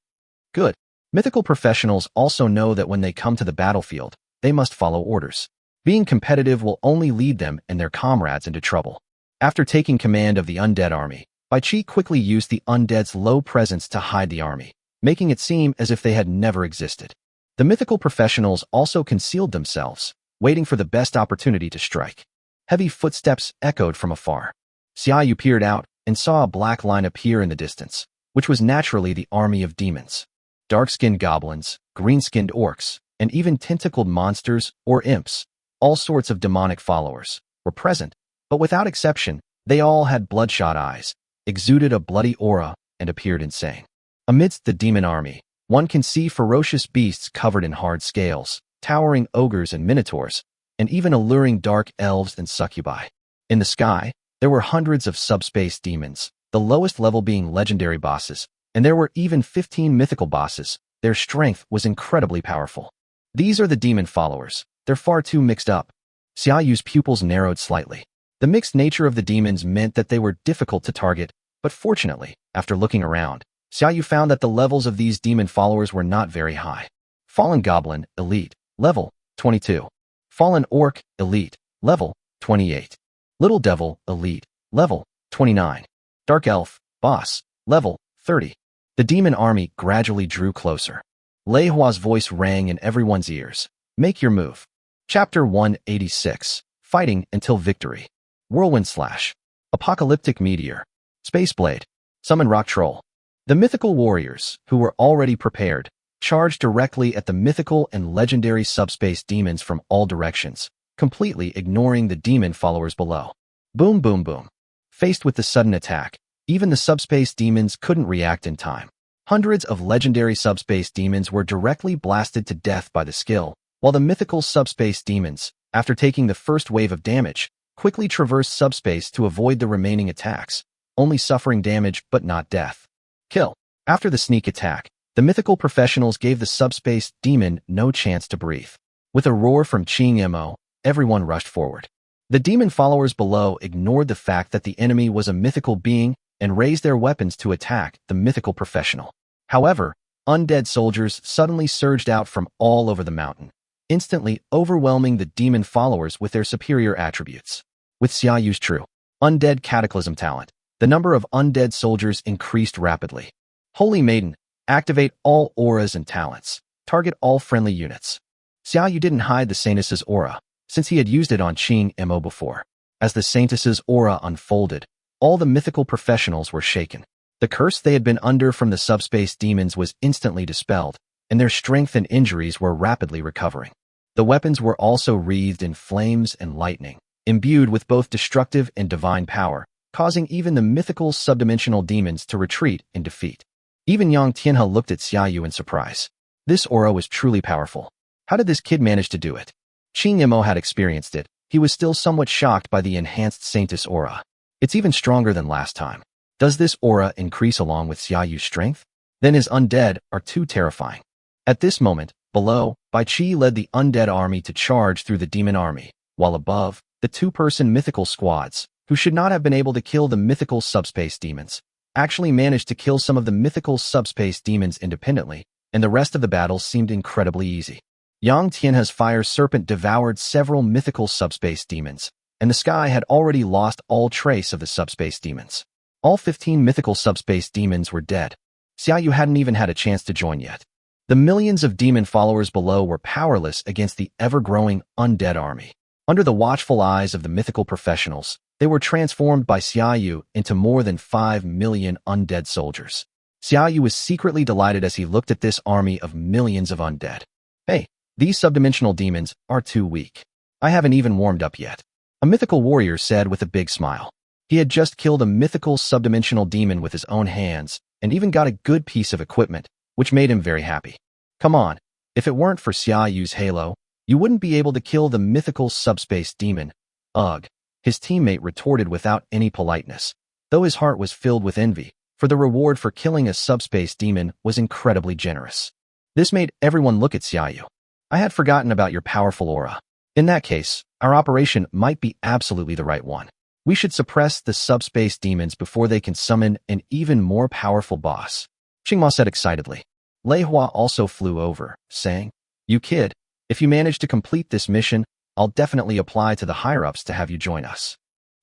Good. Mythical professionals also know that when they come to the battlefield, they must follow orders. Being competitive will only lead them and their comrades into trouble. After taking command of the undead army, Bai Qi quickly used the undead's low presence to hide the army, making it seem as if they had never existed. The mythical professionals also concealed themselves, waiting for the best opportunity to strike. Heavy footsteps echoed from afar. Xiaoyu peered out and saw a black line appear in the distance, which was naturally the army of demons. Dark-skinned goblins, green-skinned orcs, and even tentacled monsters or imps, all sorts of demonic followers, were present, but without exception, they all had bloodshot eyes, exuded a bloody aura, and appeared insane. Amidst the demon army, one can see ferocious beasts covered in hard scales, towering ogres and minotaurs, and even alluring dark elves and succubi. In the sky, there were hundreds of subspace demons, the lowest level being legendary bosses, and there were even 15 mythical bosses. Their strength was incredibly powerful. These are the demon followers. They're far too mixed up. Xiaoyu's pupils narrowed slightly. The mixed nature of the demons meant that they were difficult to target, but fortunately, after looking around, Xiaoyu found that the levels of these demon followers were not very high. Fallen Goblin, Elite, level 22. Fallen Orc, Elite, level 28. Little Devil, Elite, level 29. Dark Elf, Boss, level 30. The demon army gradually drew closer. Lei Hua's voice rang in everyone's ears. Make your move. Chapter 186. Fighting until victory. Whirlwind Slash. Apocalyptic Meteor. Space Blade. Summon Rock Troll. The mythical warriors, who were already prepared, charged directly at the mythical and legendary subspace demons from all directions, completely ignoring the demon followers below. Boom, boom, boom. Faced with the sudden attack, even the subspace demons couldn't react in time. Hundreds of legendary subspace demons were directly blasted to death by the skill, while the mythical subspace demons, after taking the first wave of damage, quickly traversed subspace to avoid the remaining attacks, only suffering damage but not death. Kill. After the sneak attack, the mythical professionals gave the subspace demon no chance to breathe. With a roar from Qing Mo, everyone rushed forward. The demon followers below ignored the fact that the enemy was a mythical being and raised their weapons to attack the mythical professional. However, undead soldiers suddenly surged out from all over the mountain, instantly overwhelming the demon followers with their superior attributes. With Xia Yu's true undead cataclysm talent, the number of undead soldiers increased rapidly. Holy Maiden, activate all auras and talents. Target all friendly units. Xia Yu didn't hide the Saintess's aura, since he had used it on Qing Mo before. As the Saintess's aura unfolded, all the mythical professionals were shaken. The curse they had been under from the subspace demons was instantly dispelled, and their strength and injuries were rapidly recovering. The weapons were also wreathed in flames and lightning, imbued with both destructive and divine power, causing even the mythical subdimensional demons to retreat in defeat. Even Yang Tianhe looked at Xia Yu in surprise. This aura was truly powerful. How did this kid manage to do it? Qing Mo had experienced it. He was still somewhat shocked by the enhanced Saintess aura. It's even stronger than last time. Does this aura increase along with Xia Yu's strength? Then his undead are too terrifying. At this moment, below, Bai Qi led the undead army to charge through the demon army, while above, the two-person mythical squads, who should not have been able to kill the mythical subspace demons, actually managed to kill some of the mythical subspace demons independently, and the rest of the battle seemed incredibly easy. Yang Tianhe's fire serpent devoured several mythical subspace demons, and the sky had already lost all trace of the subspace demons. All 15 mythical subspace demons were dead. Xia Yu hadn't even had a chance to join yet. The millions of demon followers below were powerless against the ever-growing undead army. Under the watchful eyes of the mythical professionals, they were transformed by Xia Yu into more than 5 million undead soldiers. Xia Yu was secretly delighted as he looked at this army of millions of undead. Hey, these subdimensional demons are too weak. I haven't even warmed up yet. A mythical warrior said with a big smile. He had just killed a mythical subdimensional demon with his own hands, and even got a good piece of equipment, which made him very happy. Come on, if it weren't for Xia Yu's halo, you wouldn't be able to kill the mythical subspace demon. Ugh. His teammate retorted without any politeness, though his heart was filled with envy, for the reward for killing a subspace demon was incredibly generous. This made everyone look at Xia Yu. I had forgotten about your powerful aura. In that case, our operation might be absolutely the right one. We should suppress the subspace demons before they can summon an even more powerful boss. Qingma said excitedly. Lei Hua also flew over, saying, You kid, if you manage to complete this mission, I'll definitely apply to the higher-ups to have you join us.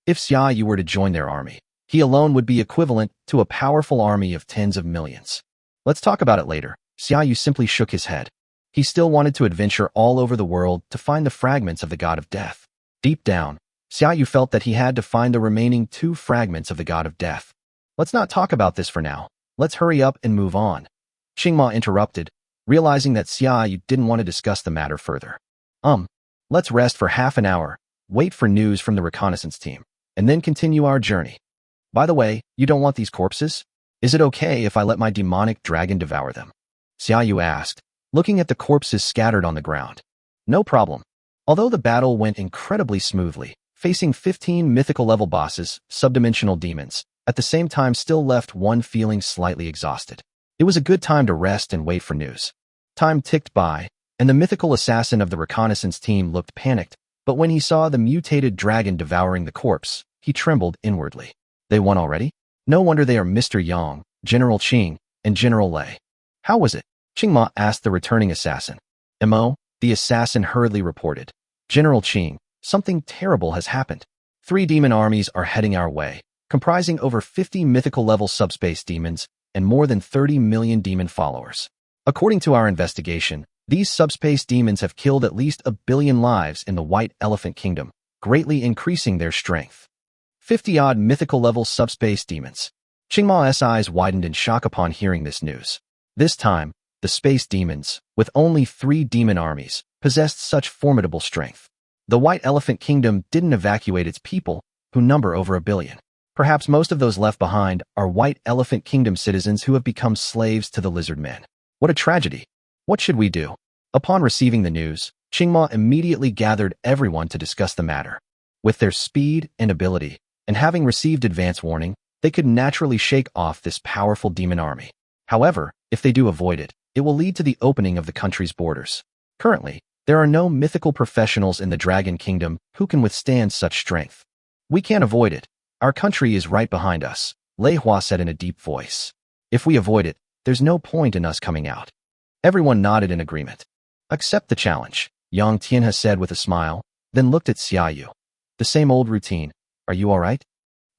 If Xia Yu were to join their army, he alone would be equivalent to a powerful army of tens of millions. Let's talk about it later. Xia Yu simply shook his head. He still wanted to adventure all over the world to find the fragments of the God of Death. Deep down, Xia Yu felt that he had to find the remaining 2 fragments of the God of Death. Let's not talk about this for now. Let's hurry up and move on. Qingma interrupted, realizing that Xia Yu didn't want to discuss the matter further. Let's rest for half an hour, wait for news from the reconnaissance team, and then continue our journey. By the way, you don't want these corpses? Is it okay if I let my demonic dragon devour them? Xia Yu asked, looking at the corpses scattered on the ground. No problem. Although the battle went incredibly smoothly, facing 15 mythical-level bosses, subdimensional demons, at the same time still left one feeling slightly exhausted. It was a good time to rest and wait for news. Time ticked by, and the mythical assassin of the reconnaissance team looked panicked, but when he saw the mutated dragon devouring the corpse, he trembled inwardly. They won already? No wonder they are Mr. Yang, General Qing, and General Lei. How was it? Qingma asked the returning assassin. Mo, the assassin hurriedly reported. General Qing, something terrible has happened. 3 demon armies are heading our way, comprising over 50 mythical-level subspace demons and more than 30 million demon followers. According to our investigation, these subspace demons have killed at least 1 billion lives in the White Elephant Kingdom, greatly increasing their strength. 50-odd mythical-level subspace demons. Qingma's eyes widened in shock upon hearing this news. This time, the space demons, with only 3 demon armies, possessed such formidable strength. The White Elephant Kingdom didn't evacuate its people, who number over 1 billion. Perhaps most of those left behind are White Elephant Kingdom citizens who have become slaves to the lizard men. What a tragedy. What should we do? Upon receiving the news, Qingma immediately gathered everyone to discuss the matter. With their speed and ability, and having received advance warning, they could naturally shake off this powerful demon army. However, if they do avoid it, it will lead to the opening of the country's borders. Currently, There are no mythical professionals in the Dragon Kingdom who can withstand such strength. We can't avoid it. Our country is right behind us, Lei Hua said in a deep voice. If we avoid it, there's no point in us coming out. Everyone nodded in agreement. Accept the challenge, Yang Tianhe said with a smile, then looked at Xiaoyu. The same old routine. Are you all right?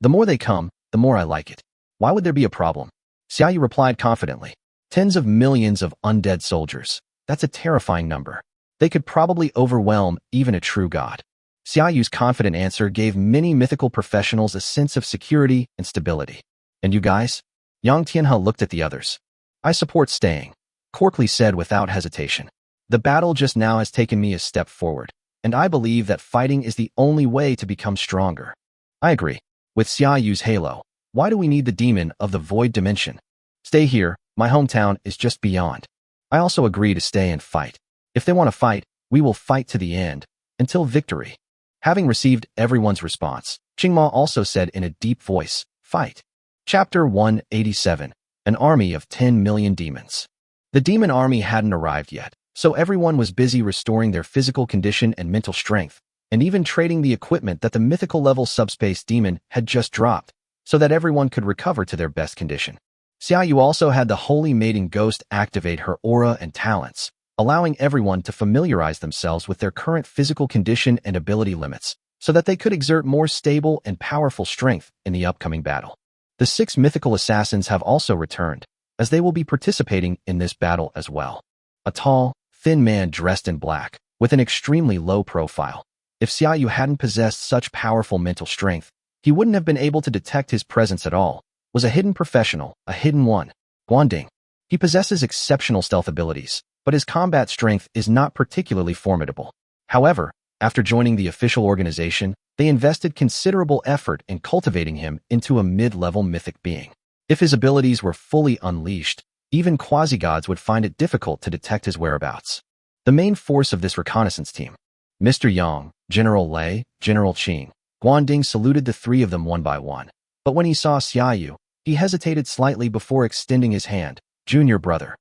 The more they come, the more I like it. Why would there be a problem? Xiaoyu replied confidently. Tens of millions of undead soldiers. That's a terrifying number. They could probably overwhelm even a true god. Xiaoyu's confident answer gave many mythical professionals a sense of security and stability. And you guys? Yang Tianhe looked at the others. I support staying, Corkley said without hesitation. The battle just now has taken me a step forward, and I believe that fighting is the only way to become stronger. I agree. With Xiaoyu's halo, why do we need the demon of the void dimension? Stay here, my hometown is just beyond. I also agree to stay and fight. If they want to fight, we will fight to the end, until victory. Having received everyone's response, Qingma also said in a deep voice, fight. Chapter 187, An Army of 10 Million Demons. The demon army hadn't arrived yet, so everyone was busy restoring their physical condition and mental strength, and even trading the equipment that the mythical level subspace demon had just dropped, so that everyone could recover to their best condition. Xiaoyu also had the Holy Maiden Ghost activate her aura and talents, allowing everyone to familiarize themselves with their current physical condition and ability limits, so that they could exert more stable and powerful strength in the upcoming battle. The 6 mythical assassins have also returned, as they will be participating in this battle as well. A tall, thin man dressed in black, with an extremely low profile. If Xiaoyu hadn't possessed such powerful mental strength, he wouldn't have been able to detect his presence at all, was a hidden professional, a hidden one. Guanding. He possesses exceptional stealth abilities, but his combat strength is not particularly formidable. However, after joining the official organization, they invested considerable effort in cultivating him into a mid-level mythic being. If his abilities were fully unleashed, even quasi-gods would find it difficult to detect his whereabouts. The main force of this reconnaissance team. Mr. Yang, General Lei, General Qing, Guanding saluted the 3 of them one by one. But when he saw Xiaoyu, he hesitated slightly before extending his hand. Junior brother.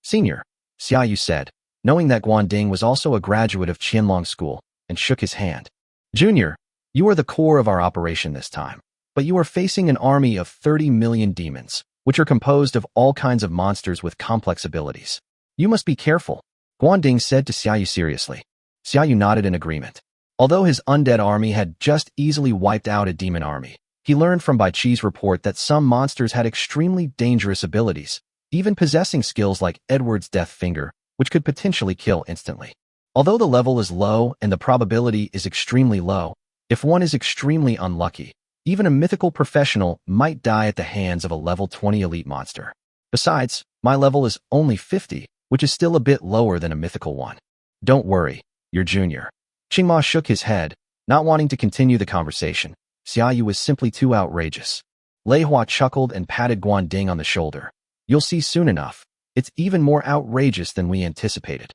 Senior, Xiaoyu said, knowing that Guanding was also a graduate of Qianlong School, and shook his hand. Junior, you are the core of our operation this time, but you are facing an army of 30 million demons, which are composed of all kinds of monsters with complex abilities. You must be careful, Guanding said to Xiaoyu seriously. Xiaoyu nodded in agreement. Although his undead army had just easily wiped out a demon army, he learned from Bai Qi's report that some monsters had extremely dangerous abilities, even possessing skills like Edward's Death Finger, which could potentially kill instantly. Although the level is low and the probability is extremely low, if one is extremely unlucky, even a mythical professional might die at the hands of a level 20 elite monster. Besides, my level is only 50, which is still a bit lower than a mythical one. Don't worry, you're junior. Qingma shook his head, not wanting to continue the conversation. Xiaoyu was simply too outrageous. Lei Hua chuckled and patted Guanding on the shoulder. You'll see soon enough. It's even more outrageous than we anticipated.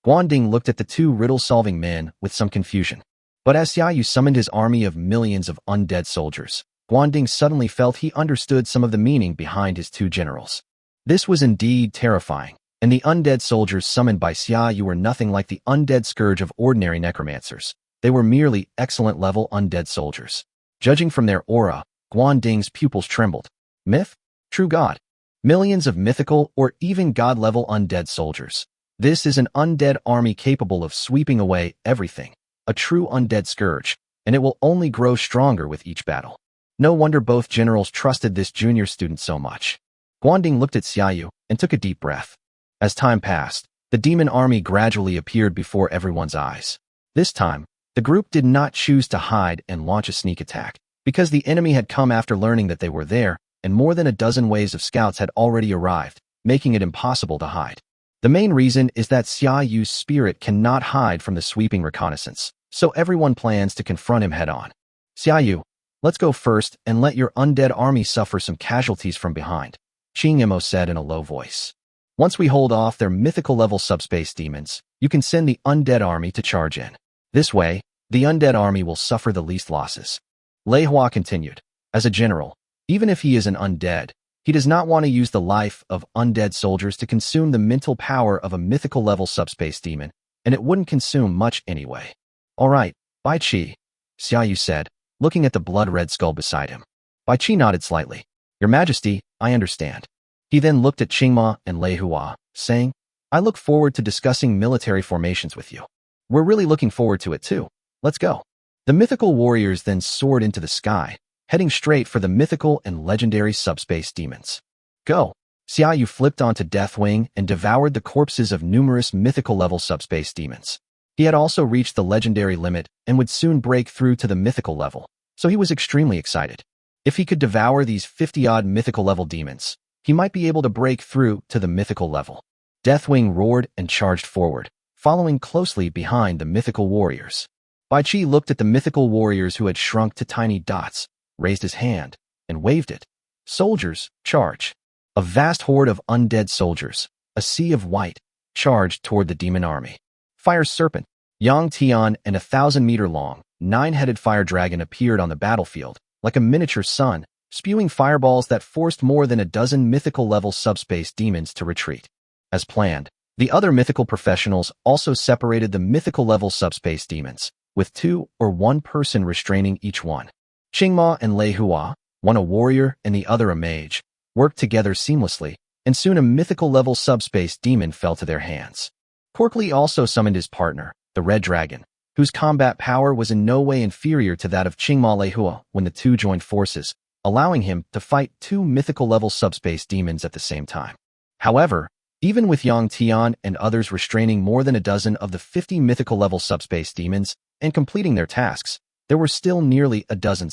Guanding looked at the 2 riddle-solving men with some confusion. But as Xiaoyu summoned his army of millions of undead soldiers, Guanding suddenly felt he understood some of the meaning behind his 2 generals. This was indeed terrifying, and the undead soldiers summoned by Xiaoyu were nothing like the undead scourge of ordinary necromancers. They were merely excellent-level undead soldiers. Judging from their aura, Guanding's pupils trembled. Myth? True god? Millions of mythical or even god-level undead soldiers. This is an undead army capable of sweeping away everything. A true undead scourge, and it will only grow stronger with each battle. No wonder both generals trusted this junior student so much. Guanding looked at Xiaoyu and took a deep breath. As time passed, the demon army gradually appeared before everyone's eyes. This time, the group did not choose to hide and launch a sneak attack, because the enemy had come after learning that they were there, and more than a dozen waves of scouts had already arrived, making it impossible to hide. The main reason is that Xiaoyu's spirit cannot hide from the sweeping reconnaissance, so everyone plans to confront him head-on. Xiaoyu, let's go first and let your undead army suffer some casualties from behind, Qingmo said in a low voice. Once we hold off their mythical-level subspace demons, you can send the undead army to charge in. This way, the undead army will suffer the least losses. Lei Hua continued. As a general, even if he is an undead, he does not want to use the life of undead soldiers to consume the mental power of a mythical-level subspace demon, and it wouldn't consume much anyway. All right, Bai Qi, Xiaoyu said, looking at the blood-red skull beside him. Bai Qi nodded slightly. Your Majesty, I understand. He then looked at Qingma and Lei Hua, saying, I look forward to discussing military formations with you. We're really looking forward to it too. Let's go. The mythical warriors then soared into the sky, heading straight for the mythical and legendary subspace demons. Go! Xiaoyu flipped onto Deathwing and devoured the corpses of numerous mythical-level subspace demons. He had also reached the legendary limit and would soon break through to the mythical level, so he was extremely excited. If he could devour these 50-odd mythical-level demons, he might be able to break through to the mythical level. Deathwing roared and charged forward, following closely behind the mythical warriors. Bai Qi looked at the mythical warriors who had shrunk to tiny dots, raised his hand, and waved it. Soldiers, charge! A vast horde of undead soldiers, a sea of white, charged toward the demon army. Fire Serpent, Yang Tian and a 1,000-meter-long, 9-headed fire dragon appeared on the battlefield, like a miniature sun, spewing fireballs that forced more than a dozen mythical-level subspace demons to retreat. As planned, the other mythical professionals also separated the mythical-level subspace demons, with 2 or 1 person restraining each one. Qingma and Lei Hua, one a warrior and the other a mage, worked together seamlessly, and soon a mythical-level subspace demon fell to their hands. Corkly also summoned his partner, the Red Dragon, whose combat power was in no way inferior to that of Qingma Lei Hua when the two joined forces, allowing him to fight 2 mythical-level subspace demons at the same time. However, even with Yang Tian and others restraining more than a dozen of the 50 mythical-level subspace demons and completing their tasks, there were still nearly a dozen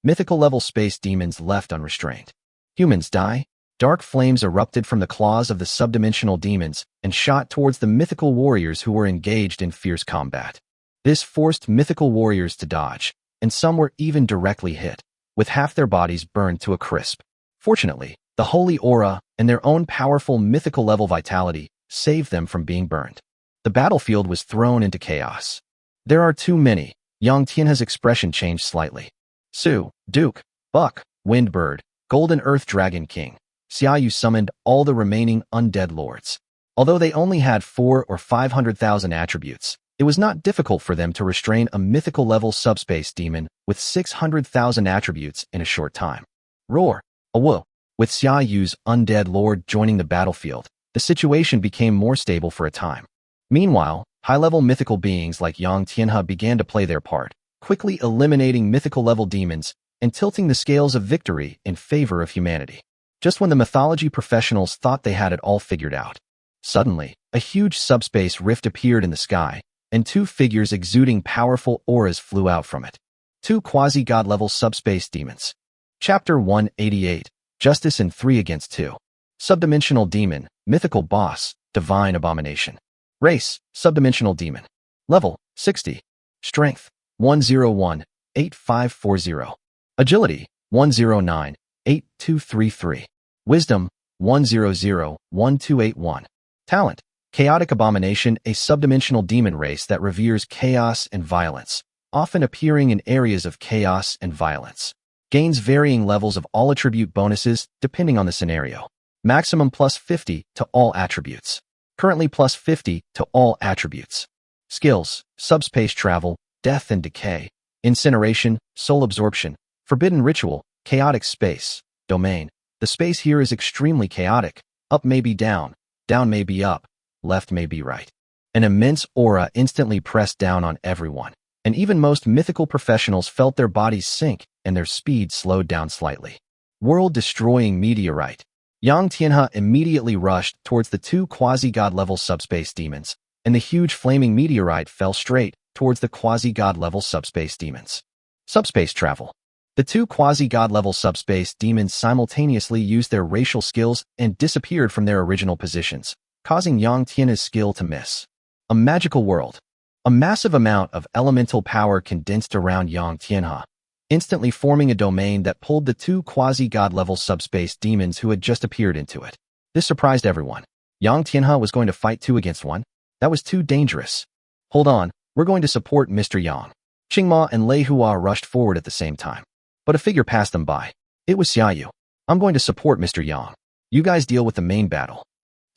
mythical-level space demons left unrestrained. Humans die. Dark flames erupted from the claws of the subdimensional demons and shot towards the mythical warriors who were engaged in fierce combat. This forced mythical warriors to dodge, and some were even directly hit, with half their bodies burned to a crisp. Fortunately, the holy aura and their own powerful mythical-level vitality saved them from being burned. The battlefield was thrown into chaos. There are too many. Yang Tian's expression changed slightly. Su, Duke, Buck, Windbird, Golden Earth Dragon King, Xiaoyu summoned all the remaining undead lords. Although they only had 4 or 500,000 attributes, it was not difficult for them to restrain a mythical-level subspace demon with 600,000 attributes in a short time. Roar! Awo! With Xiaoyu's undead lord joining the battlefield, the situation became more stable for a time. Meanwhile, high-level mythical beings like Yang Tianhe began to play their part, quickly eliminating mythical-level demons and tilting the scales of victory in favor of humanity. Just when the mythology professionals thought they had it all figured out, suddenly, a huge subspace rift appeared in the sky, and 2 figures exuding powerful auras flew out from it. 2 quasi-god-level subspace demons. Chapter 188, Justice in 3 against 2. Subdimensional Demon, Mythical Boss, Divine Abomination. Race, Subdimensional Demon. Level, 60. Strength, 101, 8540. Agility, 109, 8233. Wisdom, 100, 1281. Talent, Chaotic Abomination, a subdimensional demon race that reveres chaos and violence, often appearing in areas of chaos and violence. Gains varying levels of all attribute bonuses depending on the scenario. Maximum plus 50 to all attributes. Currently plus 50 to all attributes. Skills, Subspace Travel, Death and Decay, Incineration, Soul Absorption, Forbidden Ritual, Chaotic Space, Domain. The space here is extremely chaotic. Up may be down may be up, left may be right. An immense aura instantly pressed down on everyone, and even most mythical professionals felt their bodies sink and their speed slowed down slightly. World-destroying meteorite. Yang Tianhe immediately rushed towards the 2 quasi-god-level subspace demons, and the huge flaming meteorite fell straight towards the quasi-god-level subspace demons. Subspace Travel. The 2 quasi-god-level subspace demons simultaneously used their racial skills and disappeared from their original positions, causing Yang Tian's skill to miss. A magical world. A massive amount of elemental power condensed around Yang Tianhe, instantly forming a domain that pulled the 2 quasi-god-level subspace demons who had just appeared into it. This surprised everyone. Yang Tianhe was going to fight 2 against 1? That was too dangerous. Hold on, we're going to support Mr. Yang. Qingma and Lei Hua rushed forward at the same time. But a figure passed them by. It was Xiaoyu. I'm going to support Mr. Yang. You guys deal with the main battle.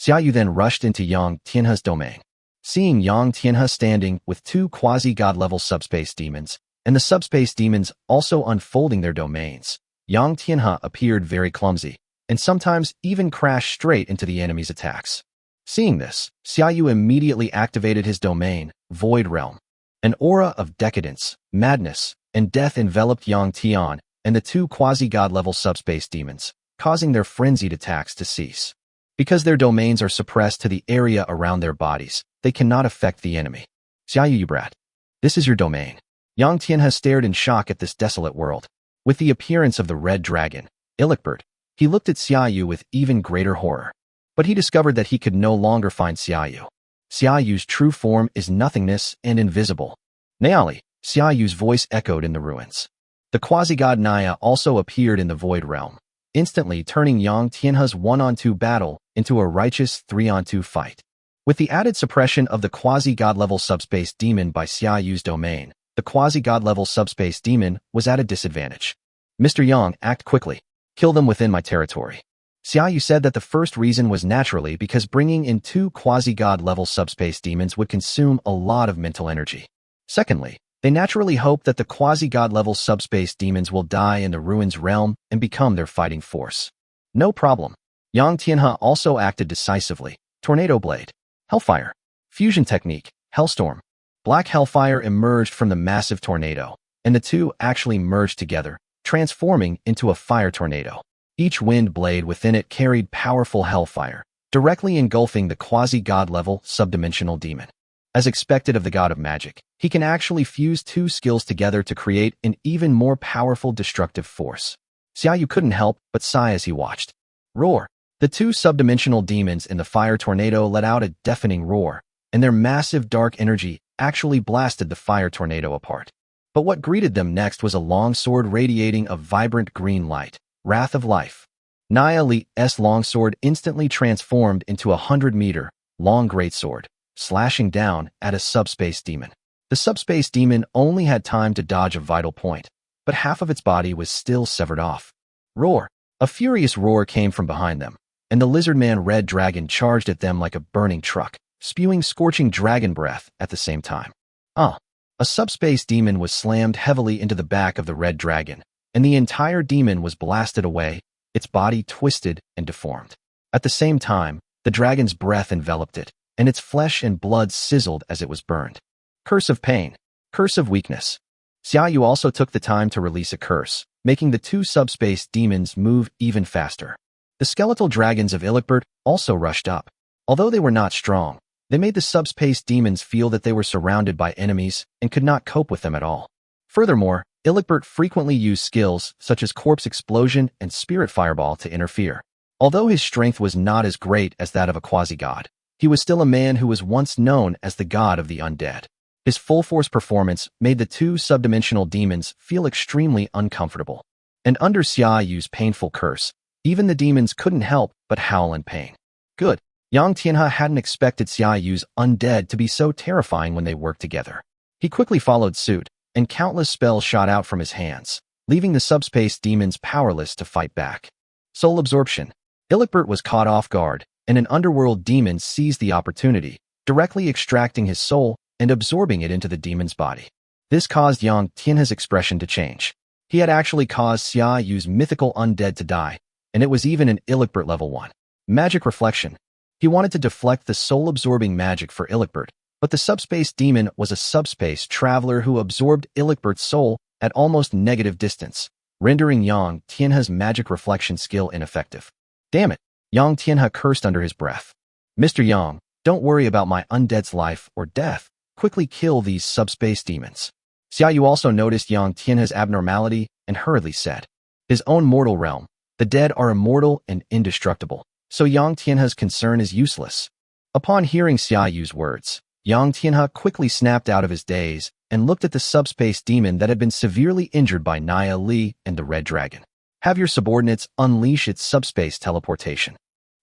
Xiaoyu then rushed into Yang Tianhe's domain. Seeing Yang Tianhe standing with two quasi-god-level subspace demons, and the subspace demons also unfolding their domains, Yang Tianhe appeared very clumsy, and sometimes even crashed straight into the enemy's attacks. Seeing this, Xiaoyu immediately activated his domain, Void Realm. An aura of decadence, madness, and death enveloped Yang Tian and the two quasi-god-level subspace demons, causing their frenzied attacks to cease. Because their domains are suppressed to the area around their bodies, they cannot affect the enemy. Xiaoyu, you brat. This is your domain. Yang Tianhe stared in shock at this desolate world. With the appearance of the red dragon, Ilikbert, he looked at Xiaoyu with even greater horror. But he discovered that he could no longer find Xiaoyu. Xiaoyu's true form is nothingness and invisible. Naali, Xiaoyu's voice echoed in the ruins. The quasi-god Naya also appeared in the Void Realm, instantly turning Yang Tianhe's 1-on-2 battle into a righteous 3-on-2 fight. With the added suppression of the quasi-god level subspace demon by Xiaoyu's domain, the quasi-god level subspace demon was at a disadvantage. Mr. Yang, act quickly. Kill them within my territory. Xiaoyu said that the first reason was naturally because bringing in two quasi-god level subspace demons would consume a lot of mental energy. Secondly, they naturally hope that the quasi-god level subspace demons will die in the ruins realm and become their fighting force. No problem. Yang Tianhe also acted decisively. Tornado Blade. Hellfire. Fusion Technique. Hellstorm. Black Hellfire emerged from the massive tornado, and the two actually merged together, transforming into a fire tornado. Each wind blade within it carried powerful hellfire, directly engulfing the quasi-god level subdimensional demon. As expected of the god of magic, he can actually fuse two skills together to create an even more powerful destructive force. Xiaoyu couldn't help but sigh as he watched. Roar! The two subdimensional demons in the fire tornado let out a deafening roar, and their massive dark energy actually blasted the fire tornado apart. But what greeted them next was a long sword radiating a vibrant green light, Wrath of Life. Naya Li's longsword instantly transformed into a 100-meter long greatsword, slashing down at a subspace demon. The subspace demon only had time to dodge a vital point, but half of its body was still severed off. Roar! A furious roar came from behind them, and the lizardman red dragon charged at them like a burning truck, spewing scorching dragon breath at the same time. A subspace demon was slammed heavily into the back of the red dragon, and the entire demon was blasted away, its body twisted and deformed. At the same time, the dragon's breath enveloped it, and its flesh and blood sizzled as it was burned. Curse of Pain. Curse of Weakness. Xiaoyu also took the time to release a curse, making the two subspace demons move even faster. The skeletal dragons of Ilikbert also rushed up. Although they were not strong, they made the subspace demons feel that they were surrounded by enemies and could not cope with them at all. Furthermore, Ilikbert frequently used skills such as Corpse Explosion and Spirit Fireball to interfere. Although his strength was not as great as that of a quasi-god, he was still a man who was once known as the god of the undead. His full-force performance made the two subdimensional demons feel extremely uncomfortable. And under Xiaoyu's painful curse, even the demons couldn't help but howl in pain. Good. Yang Tianhe hadn't expected Xiaoyu's undead to be so terrifying when they worked together. He quickly followed suit, and countless spells shot out from his hands, leaving the subspace demons powerless to fight back. Soul Absorption. Ilikbert was caught off guard, and an underworld demon seized the opportunity, directly extracting his soul and absorbing it into the demon's body. This caused Yang Tianhe's expression to change. He had actually caused Xiaoyu's mythical undead to die, and it was even an Ilikbert level 1. Magic Reflection. He wanted to deflect the soul-absorbing magic for Ilikbert, but the subspace demon was a subspace traveler who absorbed Ilikbert's soul at almost negative distance, rendering Yang Tianhe's magic reflection skill ineffective. Damn it! Yang Tianhe cursed under his breath. Mr. Yang, don't worry about my undead's life or death. Quickly kill these subspace demons. Xiaoyu also noticed Yang Tianhe's abnormality and hurriedly said, his own mortal realm, the dead are immortal and indestructible, so Yang Tianhe's concern is useless. Upon hearing Xiaoyu's words, Yang Tianhe quickly snapped out of his daze and looked at the subspace demon that had been severely injured by Naya Li and the Red Dragon. Have your subordinates unleash its subspace teleportation.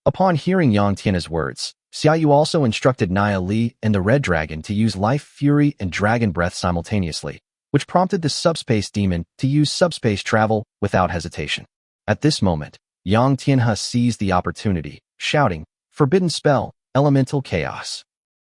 Upon hearing Yang Tianhe's words, Xiaoyu also instructed Naya Li and the Red Dragon to use Life Fury and Dragon Breath simultaneously, which prompted the subspace demon to use subspace travel without hesitation. At this moment, Yang Tianhe seized the opportunity, shouting, Forbidden Spell, Elemental Chaos.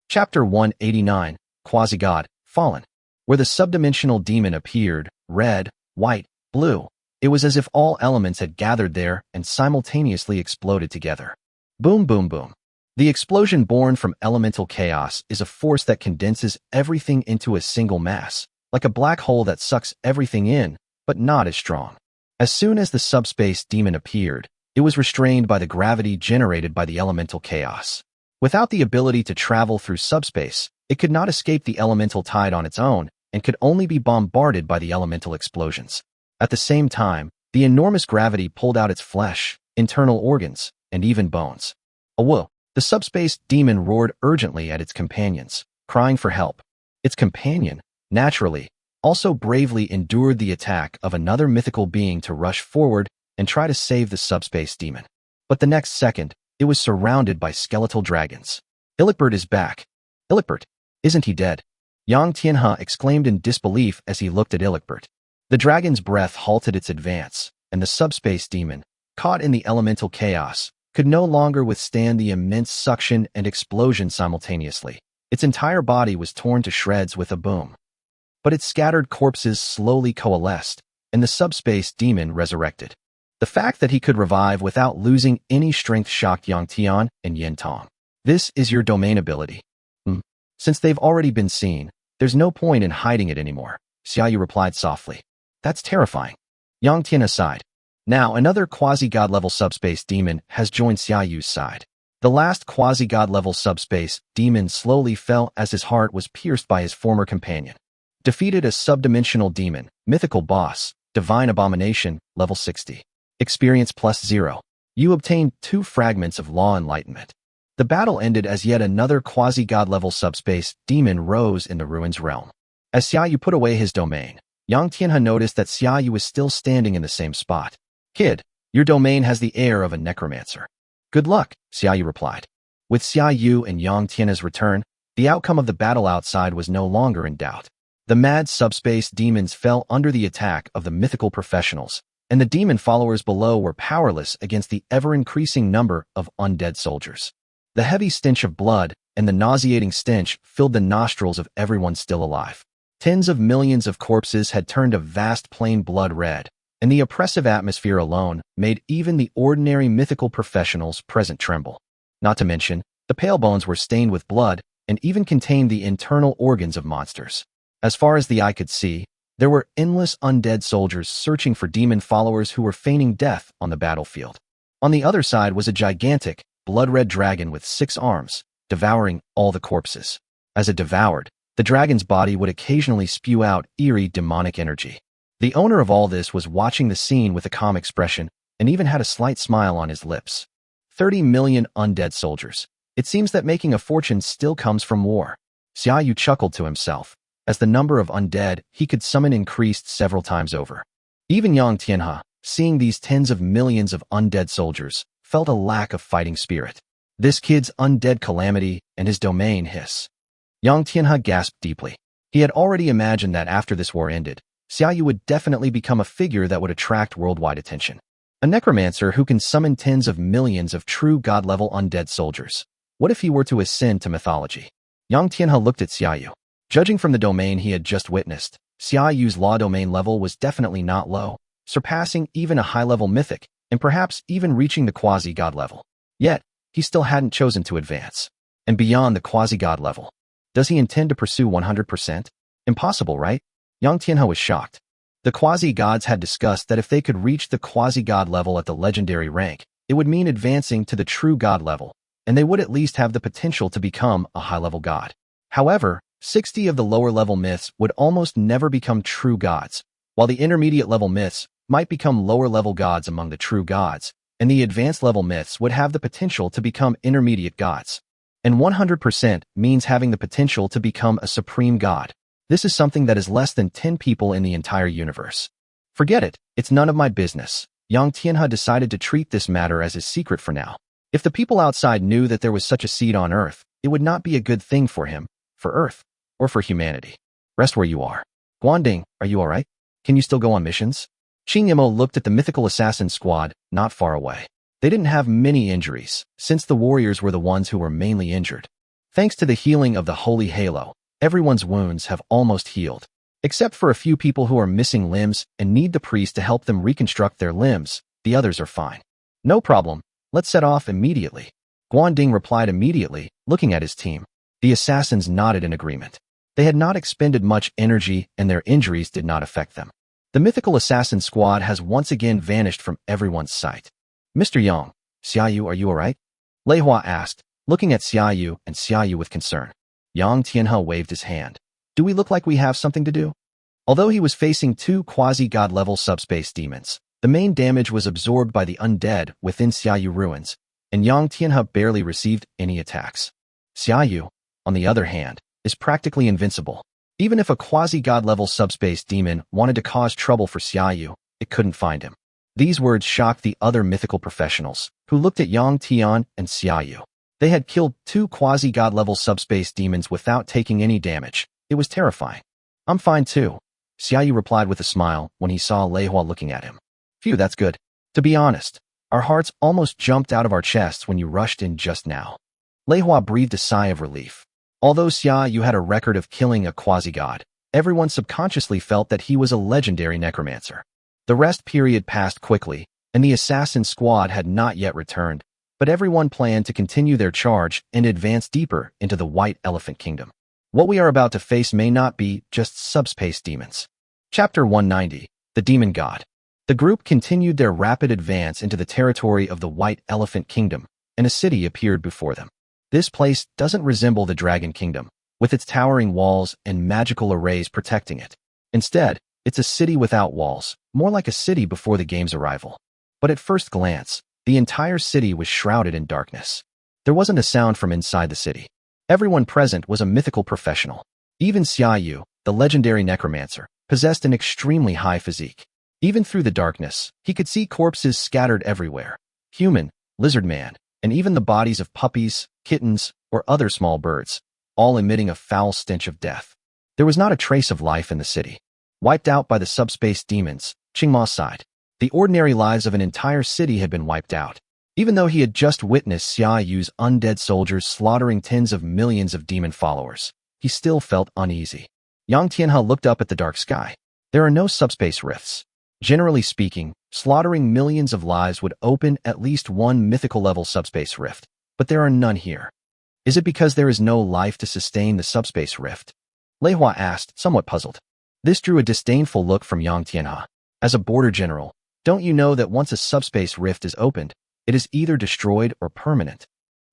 Chapter 189, Quasi-God, Fallen. Where the subdimensional demon appeared, red, white, blue, it was as if all elements had gathered there and simultaneously exploded together. Boom, boom, boom. The explosion born from elemental chaos is a force that condenses everything into a single mass, like a black hole that sucks everything in, but not as strong. As soon as the subspace demon appeared, it was restrained by the gravity generated by the elemental chaos. Without the ability to travel through subspace, it could not escape the elemental tide on its own and could only be bombarded by the elemental explosions. At the same time, the enormous gravity pulled out its flesh, internal organs, and even bones. Awoo! The subspace demon roared urgently at its companions, crying for help. Its companion, naturally, also bravely endured the attack of another mythical being to rush forward and try to save the subspace demon. But the next second, it was surrounded by skeletal dragons. Ilicbert is back. Ilicbert, isn't he dead? Yang Tianhe exclaimed in disbelief as he looked at Ilicbert. The dragon's breath halted its advance, and the subspace demon, caught in the elemental chaos, could no longer withstand the immense suction and explosion simultaneously. Its entire body was torn to shreds with a boom. But its scattered corpses slowly coalesced, and the subspace demon resurrected. The fact that he could revive without losing any strength shocked Yang Tian and Yin Tong. This is your domain ability. Since they've already been seen, there's no point in hiding it anymore, Xiaoyu replied softly. That's terrifying. Yang Tian sighed. Now another quasi-god level subspace demon has joined Xiaoyu's side. The last quasi-god level subspace demon slowly fell as his heart was pierced by his former companion. Defeated a subdimensional demon, mythical boss, divine abomination, level 60. Experience +0. You obtained 2 fragments of law enlightenment. The battle ended as yet another quasi-god level subspace demon rose in the ruins realm. As Xiaoyu put away his domain, Yang Tianhe noticed that Xiaoyu was still standing in the same spot. Kid, your domain has the air of a necromancer. Good luck, Xiaoyu replied. With Xiaoyu and Yang Tianhe's return, the outcome of the battle outside was no longer in doubt. The mad subspace demons fell under the attack of the mythical professionals, and the demon followers below were powerless against the ever-increasing number of undead soldiers. The heavy stench of blood and the nauseating stench filled the nostrils of everyone still alive. Tens of millions of corpses had turned a vast plain blood red, and the oppressive atmosphere alone made even the ordinary mythical professionals present tremble. Not to mention, the pale bones were stained with blood and even contained the internal organs of monsters. As far as the eye could see, there were endless undead soldiers searching for demon followers who were feigning death on the battlefield. On the other side was a gigantic, blood-red dragon with 6 arms, devouring all the corpses. As it devoured, the dragon's body would occasionally spew out eerie demonic energy. The owner of all this was watching the scene with a calm expression and even had a slight smile on his lips. 30 million undead soldiers. It seems that making a fortune still comes from war. Xiaoyu chuckled to himself, as the number of undead he could summon increased several times over. Even Yang Tianhe, seeing these tens of millions of undead soldiers, felt a lack of fighting spirit. This kid's undead calamity and his domain hiss. Yang Tianhe gasped deeply. He had already imagined that after this war ended, Xiaoyu would definitely become a figure that would attract worldwide attention. A necromancer who can summon tens of millions of true god-level undead soldiers. What if he were to ascend to mythology? Yang Tianhe looked at Xiaoyu. Judging from the domain he had just witnessed, Xiaoyu's law domain level was definitely not low, surpassing even a high-level mythic, and perhaps even reaching the quasi-god level. Yet, he still hadn't chosen to advance. And beyond the quasi-god level, does he intend to pursue 100%? Impossible, right? Yang Tianhe was shocked. The quasi-gods had discussed that if they could reach the quasi-god level at the legendary rank, it would mean advancing to the true god level, and they would at least have the potential to become a high-level god. However, 60 of the lower-level myths would almost never become true gods, while the intermediate-level myths might become lower-level gods among the true gods, and the advanced-level myths would have the potential to become intermediate gods. And 100% means having the potential to become a supreme god. This is something that is less than 10 people in the entire universe. Forget it, it's none of my business. Yang Tianhe decided to treat this matter as his secret for now. If the people outside knew that there was such a seed on Earth, it would not be a good thing for him, for Earth, or for humanity. Rest where you are. Guanding, are you alright? Can you still go on missions? Qing Yimo looked at the mythical assassin squad, not far away. They didn't have many injuries, since the warriors were the ones who were mainly injured. Thanks to the healing of the Holy Halo, everyone's wounds have almost healed. Except for a few people who are missing limbs and need the priest to help them reconstruct their limbs, the others are fine. No problem, let's set off immediately. Guanding replied immediately, looking at his team. The assassins nodded in agreement. They had not expended much energy and their injuries did not affect them. The mythical assassin squad has once again vanished from everyone's sight. Mr. Yang, Xiaoyu, are you alright? Lei Hua asked, looking at Xiaoyu and Xiaoyu with concern. Yang Tianhe waved his hand. Do we look like we have something to do? Although he was facing two quasi-god-level subspace demons, the main damage was absorbed by the undead within Xiaoyu ruins, and Yang Tianhe barely received any attacks. Xiaoyu, on the other hand, is practically invincible. Even if a quasi-god-level subspace demon wanted to cause trouble for Xiaoyu, it couldn't find him. These words shocked the other mythical professionals, who looked at Yang Tian and Xiaoyu. They had killed two quasi-god-level subspace demons without taking any damage. It was terrifying. I'm fine too, Xiaoyu replied with a smile when he saw Lei Hua looking at him. Phew, that's good. To be honest, our hearts almost jumped out of our chests when you rushed in just now. Lei Hua breathed a sigh of relief. Although Xiaoyu had a record of killing a quasi-god, everyone subconsciously felt that he was a legendary necromancer. The rest period passed quickly, and the assassin squad had not yet returned, but everyone planned to continue their charge and advance deeper into the White Elephant Kingdom. What we are about to face may not be just subspace demons. Chapter 190, The Demon God. The group continued their rapid advance into the territory of the White Elephant Kingdom, and a city appeared before them. This place doesn't resemble the Dragon Kingdom, with its towering walls and magical arrays protecting it. Instead, it's a city without walls, more like a city before the game's arrival. But at first glance, the entire city was shrouded in darkness. There wasn't a sound from inside the city. Everyone present was a mythical professional. Even Xiaoyu, the legendary necromancer, possessed an extremely high physique. Even through the darkness, he could see corpses scattered everywhere. Human, lizard man, and even the bodies of puppies, kittens, or other small birds, all emitting a foul stench of death. There was not a trace of life in the city. Wiped out by the subspace demons, Qingma sighed. The ordinary lives of an entire city had been wiped out. Even though he had just witnessed Xiaoyu's undead soldiers slaughtering tens of millions of demon followers, he still felt uneasy. Yang Tianhe looked up at the dark sky. There are no subspace rifts. Generally speaking, slaughtering millions of lives would open at least one mythical-level subspace rift, but there are none here. Is it because there is no life to sustain the subspace rift? Lei Hua asked, somewhat puzzled. This drew a disdainful look from Yang Tianhe. As a border general, don't you know that once a subspace rift is opened, it is either destroyed or permanent?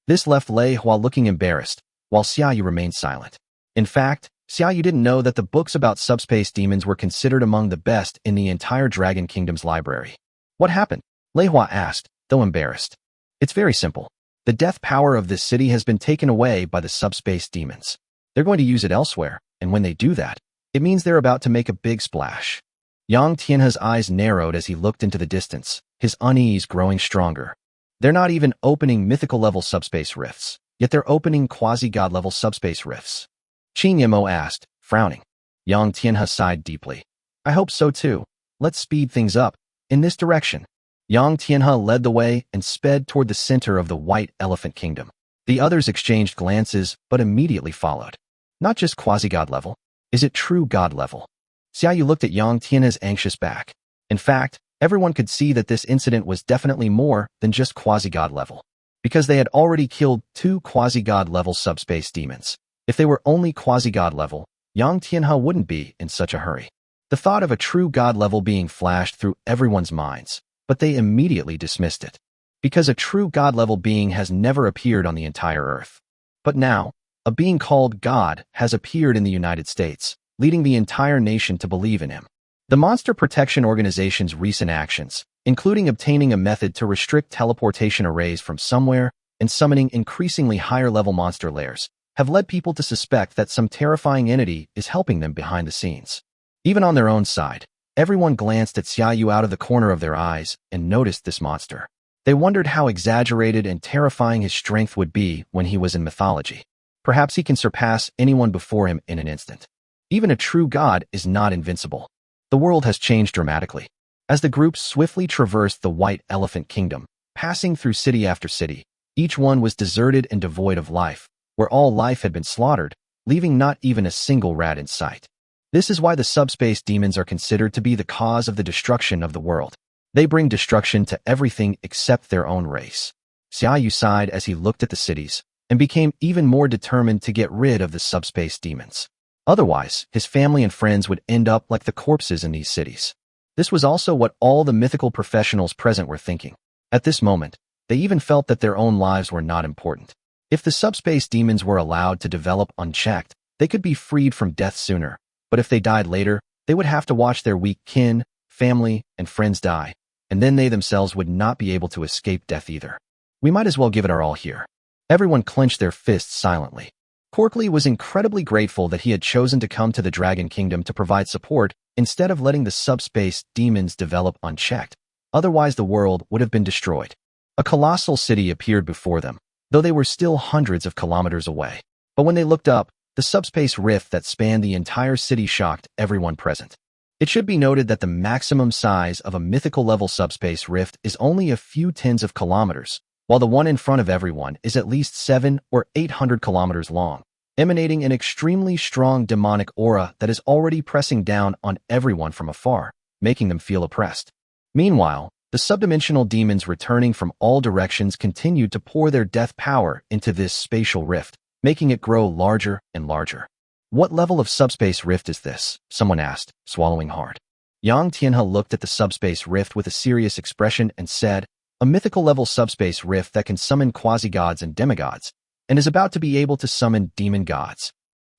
This left Lei Hua looking embarrassed, while Xiaoyu remained silent. In fact, Xiaoyu didn't know that the books about subspace demons were considered among the best in the entire Dragon Kingdom's library. What happened? Lei Hua asked, though embarrassed. It's very simple. The death power of this city has been taken away by the subspace demons. They're going to use it elsewhere, and when they do that, it means they're about to make a big splash. Yang Tianhe's eyes narrowed as he looked into the distance, his unease growing stronger. They're not even opening mythical-level subspace rifts, yet they're opening quasi-god-level subspace rifts. Qin Yemo asked, frowning. Yang Tianhe sighed deeply. I hope so too. Let's speed things up. In this direction. Yang Tianhe led the way and sped toward the center of the White Elephant Kingdom. The others exchanged glances, but immediately followed. Not just quasi-god level. Is it true god level? Xiaoyu looked at Yang Tianhe's anxious back. In fact, everyone could see that this incident was definitely more than just quasi-god level. Because they had already killed two quasi-god level subspace demons. If they were only quasi-god level, Yang Tianhe wouldn't be in such a hurry. The thought of a true god level being flashed through everyone's minds, but they immediately dismissed it. Because a true god level being has never appeared on the entire Earth. But now, a being called God has appeared in the United States, leading the entire nation to believe in him. The Monster Protection Organization's recent actions, including obtaining a method to restrict teleportation arrays from somewhere and summoning increasingly higher-level monster layers, have led people to suspect that some terrifying entity is helping them behind the scenes. Even on their own side, everyone glanced at Xiaoyu out of the corner of their eyes and noticed this monster. They wondered how exaggerated and terrifying his strength would be when he was in mythology. Perhaps he can surpass anyone before him in an instant. Even a true god is not invincible. The world has changed dramatically. As the group swiftly traversed the White Elephant Kingdom, passing through city after city, each one was deserted and devoid of life, where all life had been slaughtered, leaving not even a single rat in sight. This is why the subspace demons are considered to be the cause of the destruction of the world. They bring destruction to everything except their own race. Xiaoyu sighed as he looked at the cities, and became even more determined to get rid of the subspace demons. Otherwise, his family and friends would end up like the corpses in these cities. This was also what all the mythical professionals present were thinking. At this moment, they even felt that their own lives were not important. If the subspace demons were allowed to develop unchecked, they could be freed from death sooner, but if they died later, they would have to watch their weak kin, family, and friends die, and then they themselves would not be able to escape death either. We might as well give it our all here. Everyone clenched their fists silently. Corkly was incredibly grateful that he had chosen to come to the Dragon Kingdom to provide support instead of letting the subspace demons develop unchecked. Otherwise, the world would have been destroyed. A colossal city appeared before them, though they were still hundreds of kilometers away. But when they looked up, the subspace rift that spanned the entire city shocked everyone present. It should be noted that the maximum size of a mythical level subspace rift is only a few tens of kilometers, while the one in front of everyone is at least 700 or 800 kilometers long, emanating an extremely strong demonic aura that is already pressing down on everyone from afar, making them feel oppressed. Meanwhile, the subdimensional demons returning from all directions continued to pour their death power into this spatial rift, making it grow larger and larger. What level of subspace rift is this? Someone asked, swallowing hard. Yang Tianhe looked at the subspace rift with a serious expression and said, a mythical level subspace rift that can summon quasi-gods and demigods, and is about to be able to summon demon gods.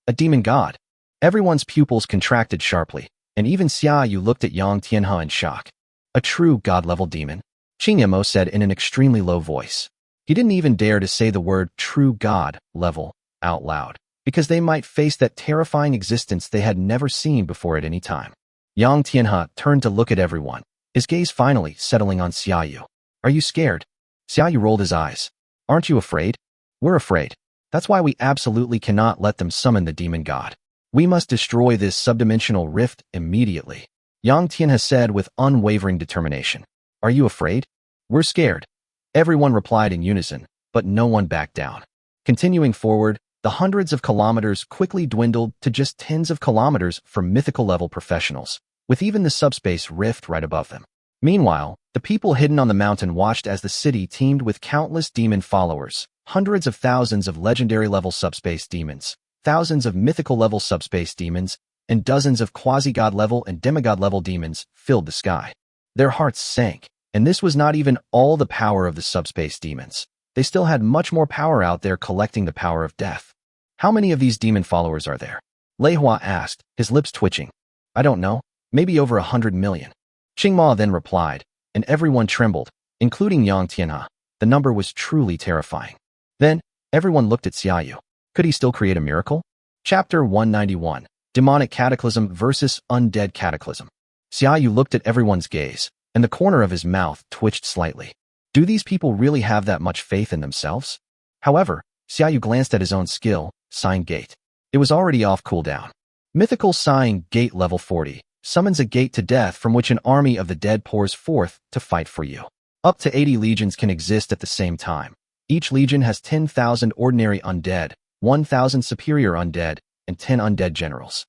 A demon god? Everyone's pupils contracted sharply, and even Xiaoyu looked at Yang Tianhe in shock. A true god-level demon? Qing Yimo said in an extremely low voice. He didn't even dare to say the word true god level out loud, because they might face that terrifying existence they had never seen before at any time. Yang Tianhe turned to look at everyone, his gaze finally settling on Xiaoyu. Are you scared? Xiaoyu rolled his eyes. Aren't you afraid? We're afraid. That's why we absolutely cannot let them summon the demon god. We must destroy this subdimensional rift immediately. Yang Tianhe said with unwavering determination. Are you afraid? We're scared. Everyone replied in unison, but no one backed down. Continuing forward, the hundreds of kilometers quickly dwindled to just tens of kilometers for mythical-level professionals, with even the subspace rift right above them. Meanwhile, the people hidden on the mountain watched as the city teemed with countless demon followers, hundreds of thousands of legendary-level subspace demons, thousands of mythical-level subspace demons, and dozens of quasi-god-level and demigod-level demons filled the sky. Their hearts sank, and this was not even all the power of the subspace demons. They still had much more power out there collecting the power of death. How many of these demon followers are there? Lei Hua asked, his lips twitching. I don't know, maybe over 100 million. Qing Ma then replied, and everyone trembled, including Yang Tianhe. The number was truly terrifying. Then, everyone looked at Xiaoyu. Could he still create a miracle? Chapter 191, Demonic Cataclysm versus Undead Cataclysm. Xiaoyu looked at everyone's gaze, and the corner of his mouth twitched slightly. Do these people really have that much faith in themselves? However, Xiaoyu glanced at his own skill, Sign Gate. It was already off cooldown. Mythical Sign Gate level 40. Summons a gate to death from which an army of the dead pours forth to fight for you. Up to 80 legions can exist at the same time. Each legion has 10,000 ordinary undead, 1,000 superior undead, and 10 undead generals.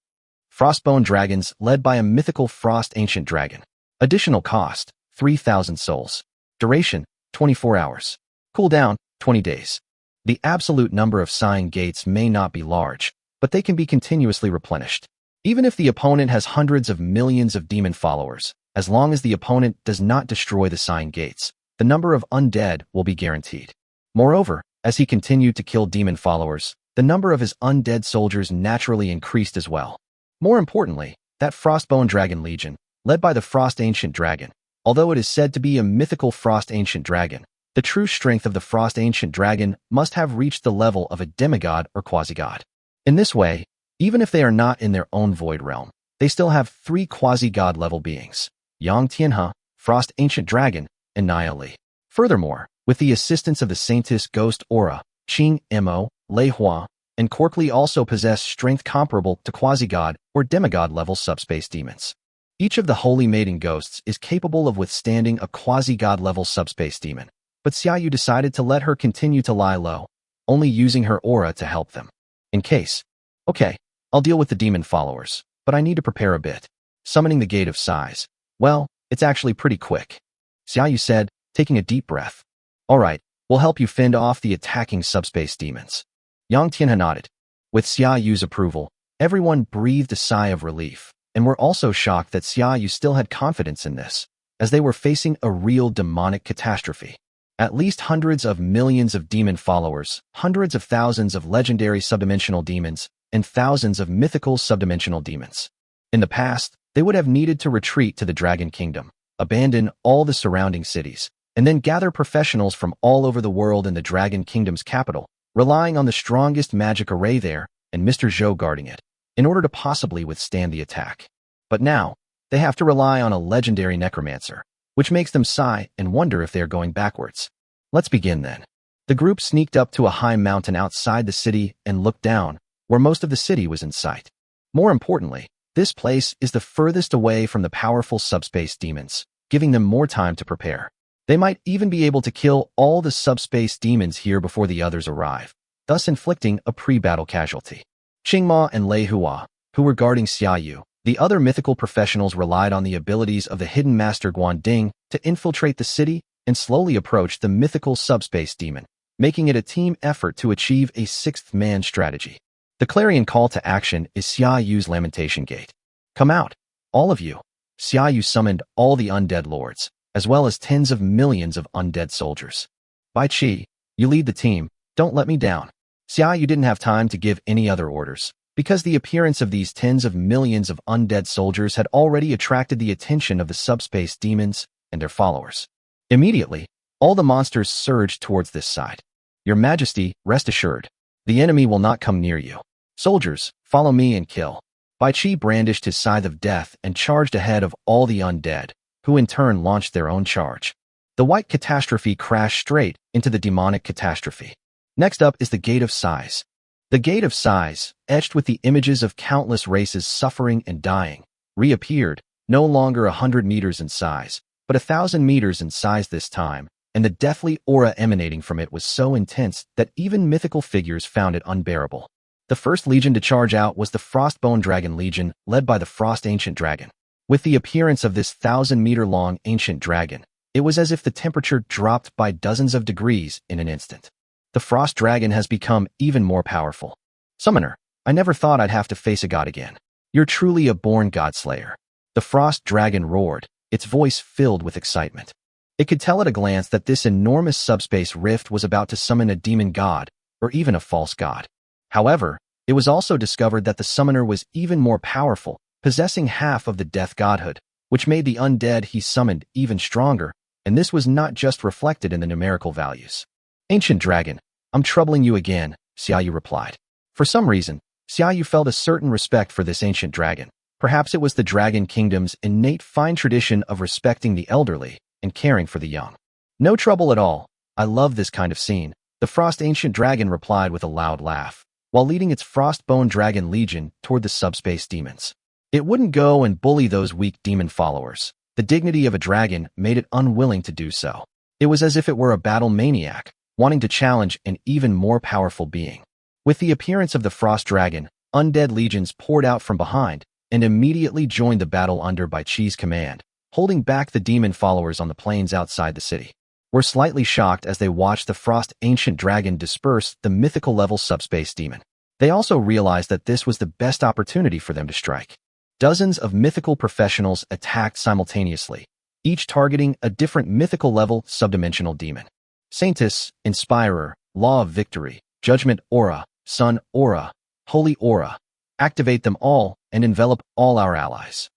Frostbone dragons led by a mythical frost ancient dragon. Additional cost, 3,000 souls. Duration, 24 hours. Cooldown, 20 days. The absolute number of Sign Gates may not be large, but they can be continuously replenished. Even if the opponent has hundreds of millions of demon followers, as long as the opponent does not destroy the Sign Gates, the number of undead will be guaranteed. Moreover, as he continued to kill demon followers, the number of his undead soldiers naturally increased as well. More importantly, that Frostbone Dragon Legion, led by the Frost Ancient Dragon, although it is said to be a mythical Frost Ancient Dragon, the true strength of the Frost Ancient Dragon must have reached the level of a demigod or quasi-god. In this way, even if they are not in their own void realm, they still have 3 quasi-god level beings, Yang Tianhe, Frost Ancient Dragon, and Nia Li. Furthermore, with the assistance of the Saintess Ghost Aura, Qing Mo, Lei Hua, and Corkly also possess strength comparable to quasi-god or demigod level subspace demons. Each of the Holy Maiden Ghosts is capable of withstanding a quasi-god level subspace demon, but Xiaoyu decided to let her continue to lie low. only using her aura to help them. In case. Okay, I'll deal with the demon followers, but I need to prepare a bit. Summoning the Gate of Sighs. Well, it's actually pretty quick. Xiaoyu said, taking a deep breath. Alright, we'll help you fend off the attacking subspace demons. Yang Tianhe nodded. With Xiaoyu's approval, everyone breathed a sigh of relief, and were also shocked that Xiaoyu still had confidence in this, as they were facing a real demonic catastrophe. At least hundreds of millions of demon followers, hundreds of thousands of legendary subdimensional demons, and thousands of mythical subdimensional demons. In the past, they would have needed to retreat to the Dragon Kingdom, abandon all the surrounding cities, and then gather professionals from all over the world in the Dragon Kingdom's capital, relying on the strongest magic array there and Mr. Zhou guarding it, in order to possibly withstand the attack. But now, they have to rely on a legendary necromancer, which makes them sigh and wonder if they are going backwards. Let's begin then. The group sneaked up to a high mountain outside the city and looked down, where most of the city was in sight. More importantly, this place is the furthest away from the powerful subspace demons, giving them more time to prepare. They might even be able to kill all the subspace demons here before the others arrive, thus inflicting a pre-battle casualty. Qingma and Lei Hua, who were guarding Xiaoyu, the other mythical professionals relied on the abilities of the hidden master Guanding to infiltrate the city and slowly approach the mythical subspace demon, making it a team effort to achieve a sixth man strategy. The clarion call to action is Xiaoyu's Lamentation Gate. Come out, all of you. Xiaoyu summoned all the undead lords, as well as tens of millions of undead soldiers. Bai Qi, you lead the team, don't let me down. Xiaoyu didn't have time to give any other orders, because the appearance of these tens of millions of undead soldiers had already attracted the attention of the subspace demons and their followers. Immediately, all the monsters surged towards this side. Your Majesty, rest assured, the enemy will not come near you. Soldiers, follow me and kill. Bai Qi brandished his scythe of death and charged ahead of all the undead, who in turn launched their own charge. The white catastrophe crashed straight into the demonic catastrophe. Next up is the Gate of Sighs. The Gate of Sighs, etched with the images of countless races suffering and dying, reappeared, no longer 100 meters in size, but 1,000 meters in size this time, and the deathly aura emanating from it was so intense that even mythical figures found it unbearable. The first legion to charge out was the Frostbone Dragon Legion, led by the Frost Ancient Dragon. With the appearance of this 1,000-meter-long ancient dragon, it was as if the temperature dropped by dozens of degrees in an instant. The Frost Dragon has become even more powerful. Summoner, I never thought I'd have to face a god again. You're truly a born godslayer. The Frost Dragon roared, its voice filled with excitement. It could tell at a glance that this enormous subspace rift was about to summon a demon god, or even a false god. However, it was also discovered that the summoner was even more powerful, possessing half of the death godhood, which made the undead he summoned even stronger, and this was not just reflected in the numerical values. Ancient Dragon, I'm troubling you again, Xiaoyu replied. For some reason, Xiaoyu felt a certain respect for this ancient dragon. Perhaps it was the Dragon Kingdom's innate fine tradition of respecting the elderly and caring for the young. No trouble at all. I love this kind of scene, the Frost Ancient Dragon replied with a loud laugh, while leading its Frostbone Dragon Legion toward the subspace demons. It wouldn't go and bully those weak demon followers. The dignity of a dragon made it unwilling to do so. It was as if it were a battle maniac, wanting to challenge an even more powerful being. With the appearance of the Frost Dragon, undead legions poured out from behind and immediately joined the battle under Bai Qi's command, holding back the demon followers on the plains outside the city. Were slightly shocked as they watched the Frost Ancient Dragon disperse the mythical-level subspace demon. They also realized that this was the best opportunity for them to strike. Dozens of mythical professionals attacked simultaneously, each targeting a different mythical-level subdimensional demon. Saintus, Inspirer, Law of Victory, Judgment Aura, Sun Aura, Holy Aura. Activate them all and envelop all our allies.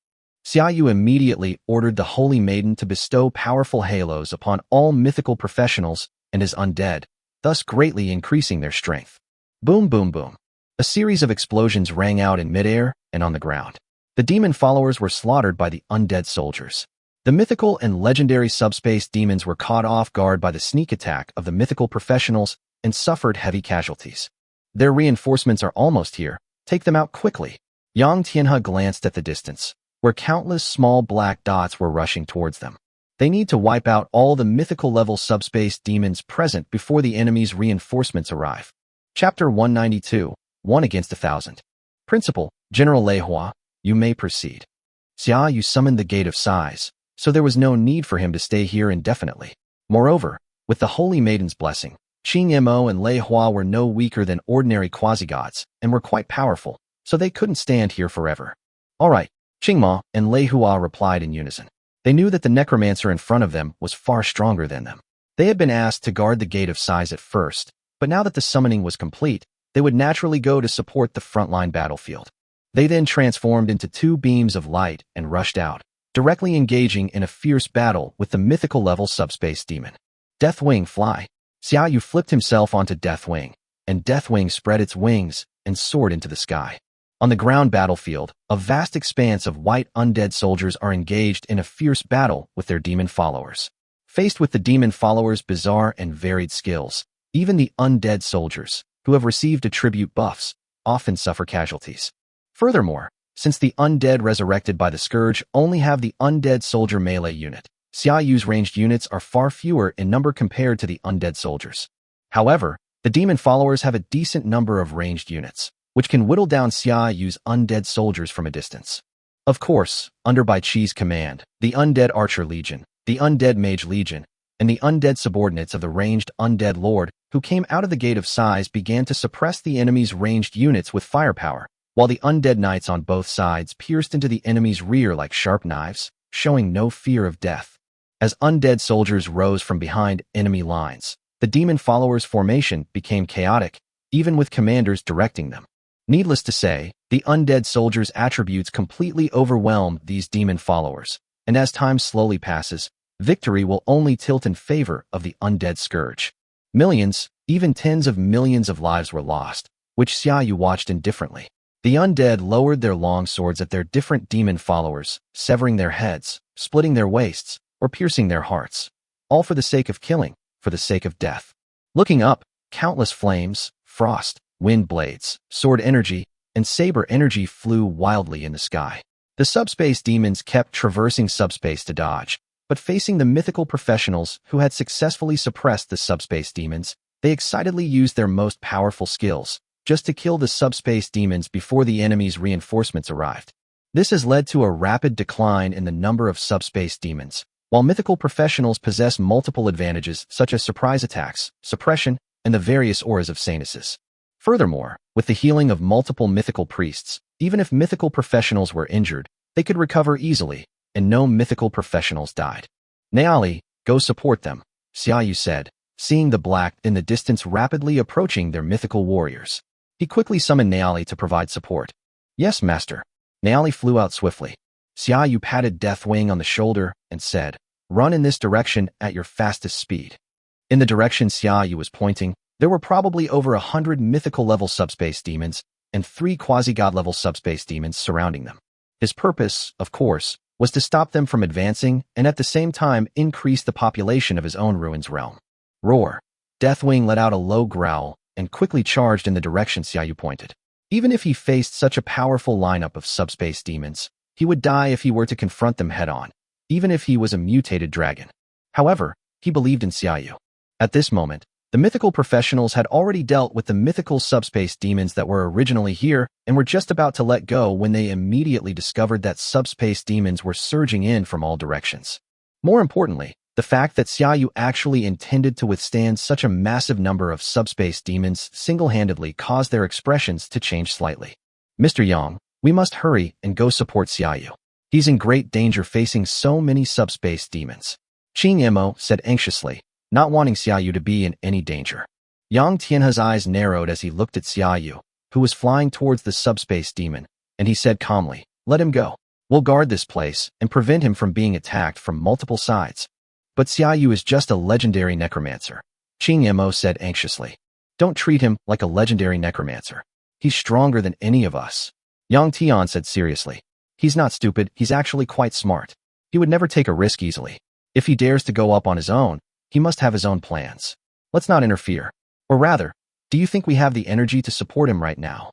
Xiaoyu immediately ordered the Holy Maiden to bestow powerful halos upon all mythical professionals and his undead, thus greatly increasing their strength. Boom, boom, boom. A series of explosions rang out in midair and on the ground. The demon followers were slaughtered by the undead soldiers. The mythical and legendary subspace demons were caught off guard by the sneak attack of the mythical professionals and suffered heavy casualties. Their reinforcements are almost here. Take them out quickly. Yang Tianhe glanced at the distance, where countless small black dots were rushing towards them. They need to wipe out all the mythical-level subspace demons present before the enemy's reinforcements arrive. Chapter 192, 1 against 1,000. Principal, General Lei Hua, you may proceed. Xia Yu summoned the Gate of Size, so there was no need for him to stay here indefinitely. Moreover, with the Holy Maiden's blessing, Qing Mo and Lei Hua were no weaker than ordinary quasi-gods and were quite powerful, so they couldn't stand here forever. All right, Qing Ma and Lei Hua replied in unison. They knew that the necromancer in front of them was far stronger than them. They had been asked to guard the Gate of Size at first, but now that the summoning was complete, they would naturally go to support the frontline battlefield. They then transformed into two beams of light and rushed out, directly engaging in a fierce battle with the mythical level subspace demon. Deathwing fly. Xia Yu flipped himself onto Deathwing, and Deathwing spread its wings and soared into the sky. On the ground battlefield, a vast expanse of white undead soldiers are engaged in a fierce battle with their demon followers. Faced with the demon followers' bizarre and varied skills, even the undead soldiers, who have received attribute buffs, often suffer casualties. Furthermore, since the undead resurrected by the Scourge only have the undead soldier melee unit, Xia Yu's ranged units are far fewer in number compared to the undead soldiers. However, the demon followers have a decent number of ranged units, which can whittle down Xia Yu's undead soldiers from a distance. Of course, under Bai Chi's command, the Undead Archer Legion, the Undead Mage Legion, and the undead subordinates of the ranged Undead Lord who came out of the Gate of Size began to suppress the enemy's ranged units with firepower, while the undead knights on both sides pierced into the enemy's rear like sharp knives, showing no fear of death. As undead soldiers rose from behind enemy lines, the demon followers' formation became chaotic, even with commanders directing them. Needless to say, the undead soldiers' attributes completely overwhelmed these demon followers, and as time slowly passes, victory will only tilt in favor of the undead Scourge. Millions, even tens of millions of lives were lost, which Xia Yu watched indifferently. The undead lowered their long swords at their different demon followers, severing their heads, splitting their waists, or piercing their hearts, all for the sake of killing, for the sake of death. Looking up, countless flames, frost, wind blades, sword energy, and saber energy flew wildly in the sky. The subspace demons kept traversing subspace to dodge, but facing the mythical professionals who had successfully suppressed the subspace demons, they excitedly used their most powerful skills, just to kill the subspace demons before the enemy's reinforcements arrived. This has led to a rapid decline in the number of subspace demons, while mythical professionals possess multiple advantages such as surprise attacks, suppression, and the various auras of Sanuses. Furthermore, with the healing of multiple mythical priests, even if mythical professionals were injured, they could recover easily, and no mythical professionals died. Naali, go support them, Xia Yu said, seeing the black in the distance rapidly approaching their mythical warriors. He quickly summoned Naali to provide support. Yes, master. Naali flew out swiftly. Xia Yu patted Deathwing on the shoulder and said, run in this direction at your fastest speed. In the direction Xia Yu was pointing, there were probably over 100 mythical-level subspace demons and 3 quasi-god-level subspace demons surrounding them. His purpose, of course, was to stop them from advancing and at the same time increase the population of his own ruins realm. Roar! Deathwing let out a low growl and quickly charged in the direction Xia Yu pointed. Even if he faced such a powerful lineup of subspace demons, he would die if he were to confront them head-on, even if he was a mutated dragon. However, he believed in Xia Yu. At this moment, the mythical professionals had already dealt with the mythical subspace demons that were originally here and were just about to let go when they immediately discovered that subspace demons were surging in from all directions. More importantly, the fact that Xia Yu actually intended to withstand such a massive number of subspace demons single-handedly caused their expressions to change slightly. Mr. Yang, we must hurry and go support Xia Yu. He's in great danger facing so many subspace demons. Qing Mo said anxiously, not wanting Xia Yu to be in any danger. Yang Tianhe's eyes narrowed as he looked at Xia Yu, who was flying towards the subspace demon, and he said calmly, let him go. We'll guard this place and prevent him from being attacked from multiple sides. But Xia Yu is just a legendary necromancer. Qing Mo said anxiously. Don't treat him like a legendary necromancer. He's stronger than any of us. Yang Tian said seriously. He's not stupid, he's actually quite smart. He would never take a risk easily. If he dares to go up on his own, he must have his own plans. Let's not interfere. Or rather, do you think we have the energy to support him right now?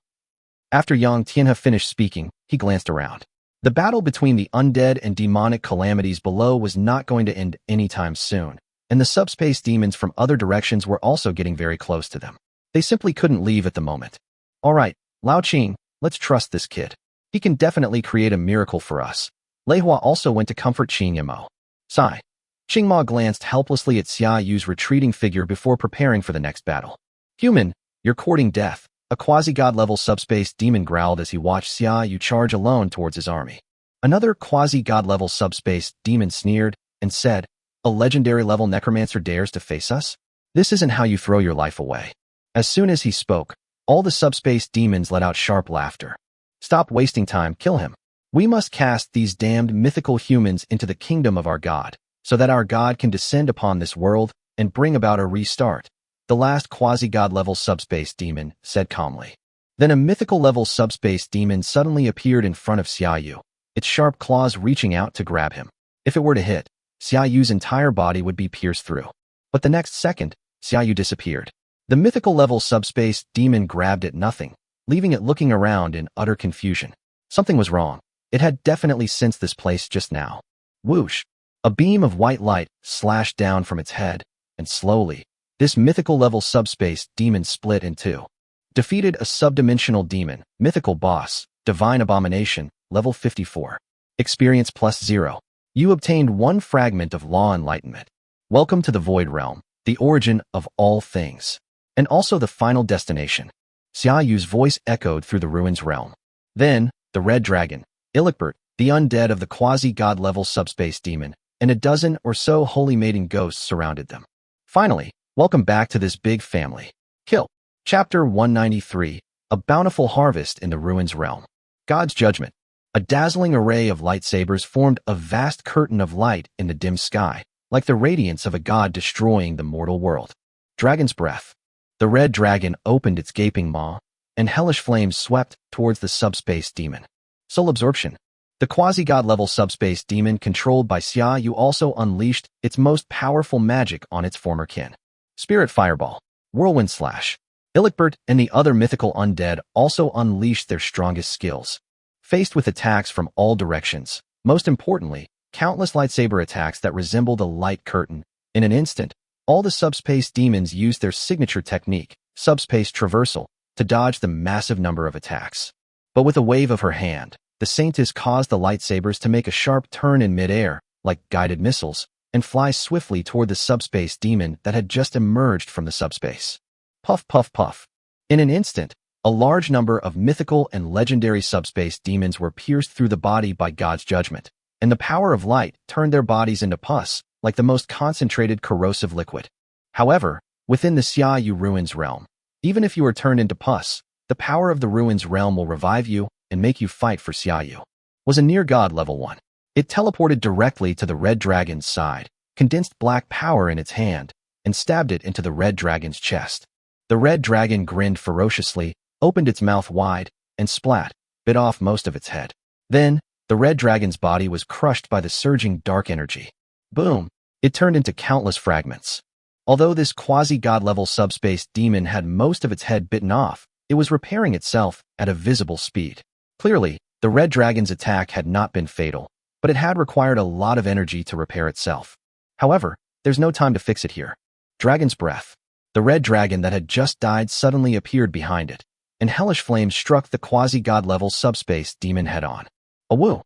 After Yang Tianhe finished speaking, he glanced around. The battle between the undead and demonic calamities below was not going to end anytime soon, and the subspace demons from other directions were also getting very close to them. They simply couldn't leave at the moment. All right, Lao Qing, let's trust this kid. He can definitely create a miracle for us. Lei Hua also went to comfort Qing Yimou. Sigh. Qing Ma glanced helplessly at Xia Yu's retreating figure before preparing for the next battle. Human, you're courting death, a quasi-god-level subspace demon growled as he watched Xia Yu charge alone towards his army. Another quasi-god-level subspace demon sneered and said, a legendary-level necromancer dares to face us? This isn't how you throw your life away. As soon as he spoke, all the subspace demons let out sharp laughter. Stop wasting time, kill him. We must cast these damned mythical humans into the kingdom of our god, so that our god can descend upon this world and bring about a restart. The last quasi-god-level subspace demon said calmly. Then a mythical-level subspace demon suddenly appeared in front of Xia Yu, its sharp claws reaching out to grab him. If it were to hit, Xia Yu's entire body would be pierced through. But the next second, Xia Yu disappeared. The mythical-level subspace demon grabbed at nothing, leaving it looking around in utter confusion. Something was wrong. It had definitely sensed this place just now. Whoosh! A beam of white light slashed down from its head, and slowly, this mythical-level subspace demon split in two. Defeated a subdimensional demon, mythical boss, divine abomination, level 54. Experience +0. You obtained 1 fragment of law enlightenment. Welcome to the Void Realm, the origin of all things. And also the final destination. Xia Yu's voice echoed through the ruins realm. Then, the Red Dragon, Illichbert, the undead of the quasi-god level subspace demon, and a dozen or so holy maiden ghosts surrounded them. Finally, welcome back to this big family. Kill. Chapter 193, A Bountiful Harvest in the Ruins Realm. God's Judgment. A dazzling array of lightsabers formed a vast curtain of light in the dim sky, like the radiance of a god destroying the mortal world. Dragon's Breath. The red dragon opened its gaping maw, and hellish flames swept towards the subspace demon. Soul Absorption. The quasi-god-level subspace demon controlled by Xia Yu also unleashed its most powerful magic on its former kin. Spirit Fireball. Whirlwind Slash. Illichbert and the other mythical undead also unleashed their strongest skills. Faced with attacks from all directions, most importantly, countless lightsaber attacks that resembled a light curtain, in an instant, all the subspace demons used their signature technique, subspace traversal, to dodge the massive number of attacks. But with a wave of her hand, the Saintess caused the lightsabers to make a sharp turn in midair, like guided missiles, and fly swiftly toward the subspace demon that had just emerged from the subspace. Puff, puff, puff. In an instant, a large number of mythical and legendary subspace demons were pierced through the body by God's judgment, and the power of light turned their bodies into pus, like the most concentrated corrosive liquid. However, within the Xia Yu Ruins realm, even if you are turned into pus, the power of the Ruins realm will revive you and make you fight for Xia Yu. Was a near-god level 1. It teleported directly to the red dragon's side, condensed black power in its hand, and stabbed it into the red dragon's chest. The red dragon grinned ferociously, opened its mouth wide, and splat, bit off most of its head. Then, the red dragon's body was crushed by the surging dark energy. Boom! It turned into countless fragments. Although this quasi-god-level subspace demon had most of its head bitten off, it was repairing itself at a visible speed. Clearly, the red dragon's attack had not been fatal, but it had required a lot of energy to repair itself. However, there's no time to fix it here. Dragon's Breath. The red dragon that had just died suddenly appeared behind it, and hellish flames struck the quasi-god-level subspace demon head-on. Awoo!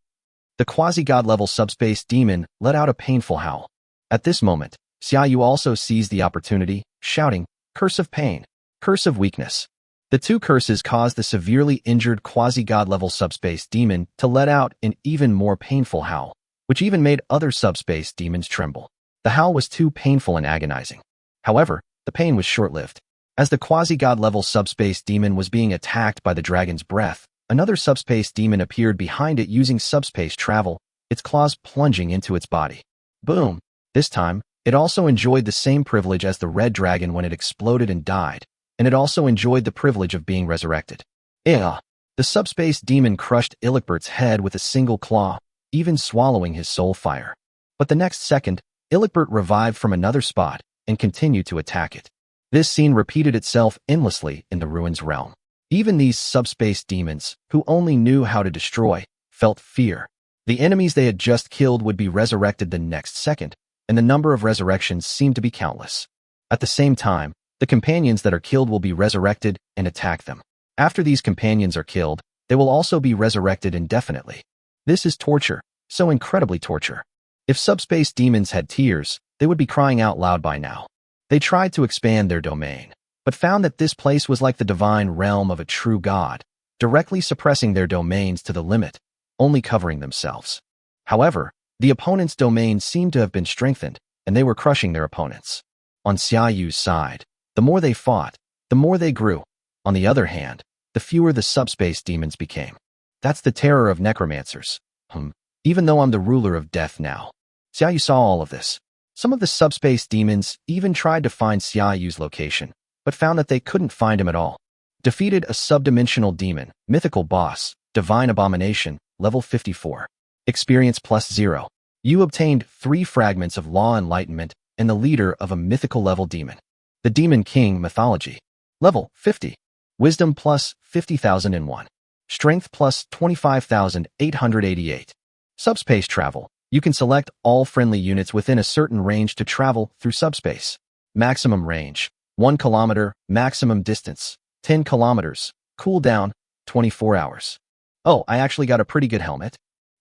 The quasi-god-level subspace demon let out a painful howl. At this moment, Xia Yu also seized the opportunity, shouting, Curse of Pain, Curse of Weakness. The two curses caused the severely injured quasi-god-level subspace demon to let out an even more painful howl, which even made other subspace demons tremble. The howl was too painful and agonizing. However, the pain was short-lived. As the quasi-god-level subspace demon was being attacked by the dragon's breath, another subspace demon appeared behind it using subspace travel, its claws plunging into its body. Boom! This time, it also enjoyed the same privilege as the red dragon when it exploded and died, and it also enjoyed the privilege of being resurrected. The subspace demon crushed Illichbert's head with a single claw, even swallowing his soul fire. But the next second, Illichbert revived from another spot and continued to attack it. This scene repeated itself endlessly in the Ruins realm. Even these subspace demons, who only knew how to destroy, felt fear. The enemies they had just killed would be resurrected the next second, and the number of resurrections seemed to be countless. At the same time, The companions that are killed will be resurrected and attack them. After these companions are killed, they will also be resurrected indefinitely. This is torture, so incredibly torture. If subspace demons had tears, they would be crying out loud by now. They tried to expand their domain, but found that this place was like the divine realm of a true god, directly suppressing their domains to the limit, only covering themselves. However, the opponent's domains seemed to have been strengthened, and they were crushing their opponents. On Xiaoyu's side, the more they fought, the more they grew. On the other hand, the fewer the subspace demons became. That's the terror of necromancers. Even though I'm the ruler of death now. Xiaoyu saw all of this. Some of the subspace demons even tried to find Xiaoyu's location, but found that they couldn't find him at all. Defeated a subdimensional demon, mythical boss, divine abomination, level 54. Experience +0. You obtained 3 fragments of law enlightenment and the leader of a mythical level demon. The Demon King mythology. Level 50. Wisdom +50,001. Strength +25,888. Subspace travel. You can select all friendly units within a certain range to travel through subspace. Maximum range, 1 kilometer. Maximum distance, 10 kilometers. Cooldown, 24 hours. Oh, I actually got a pretty good helmet.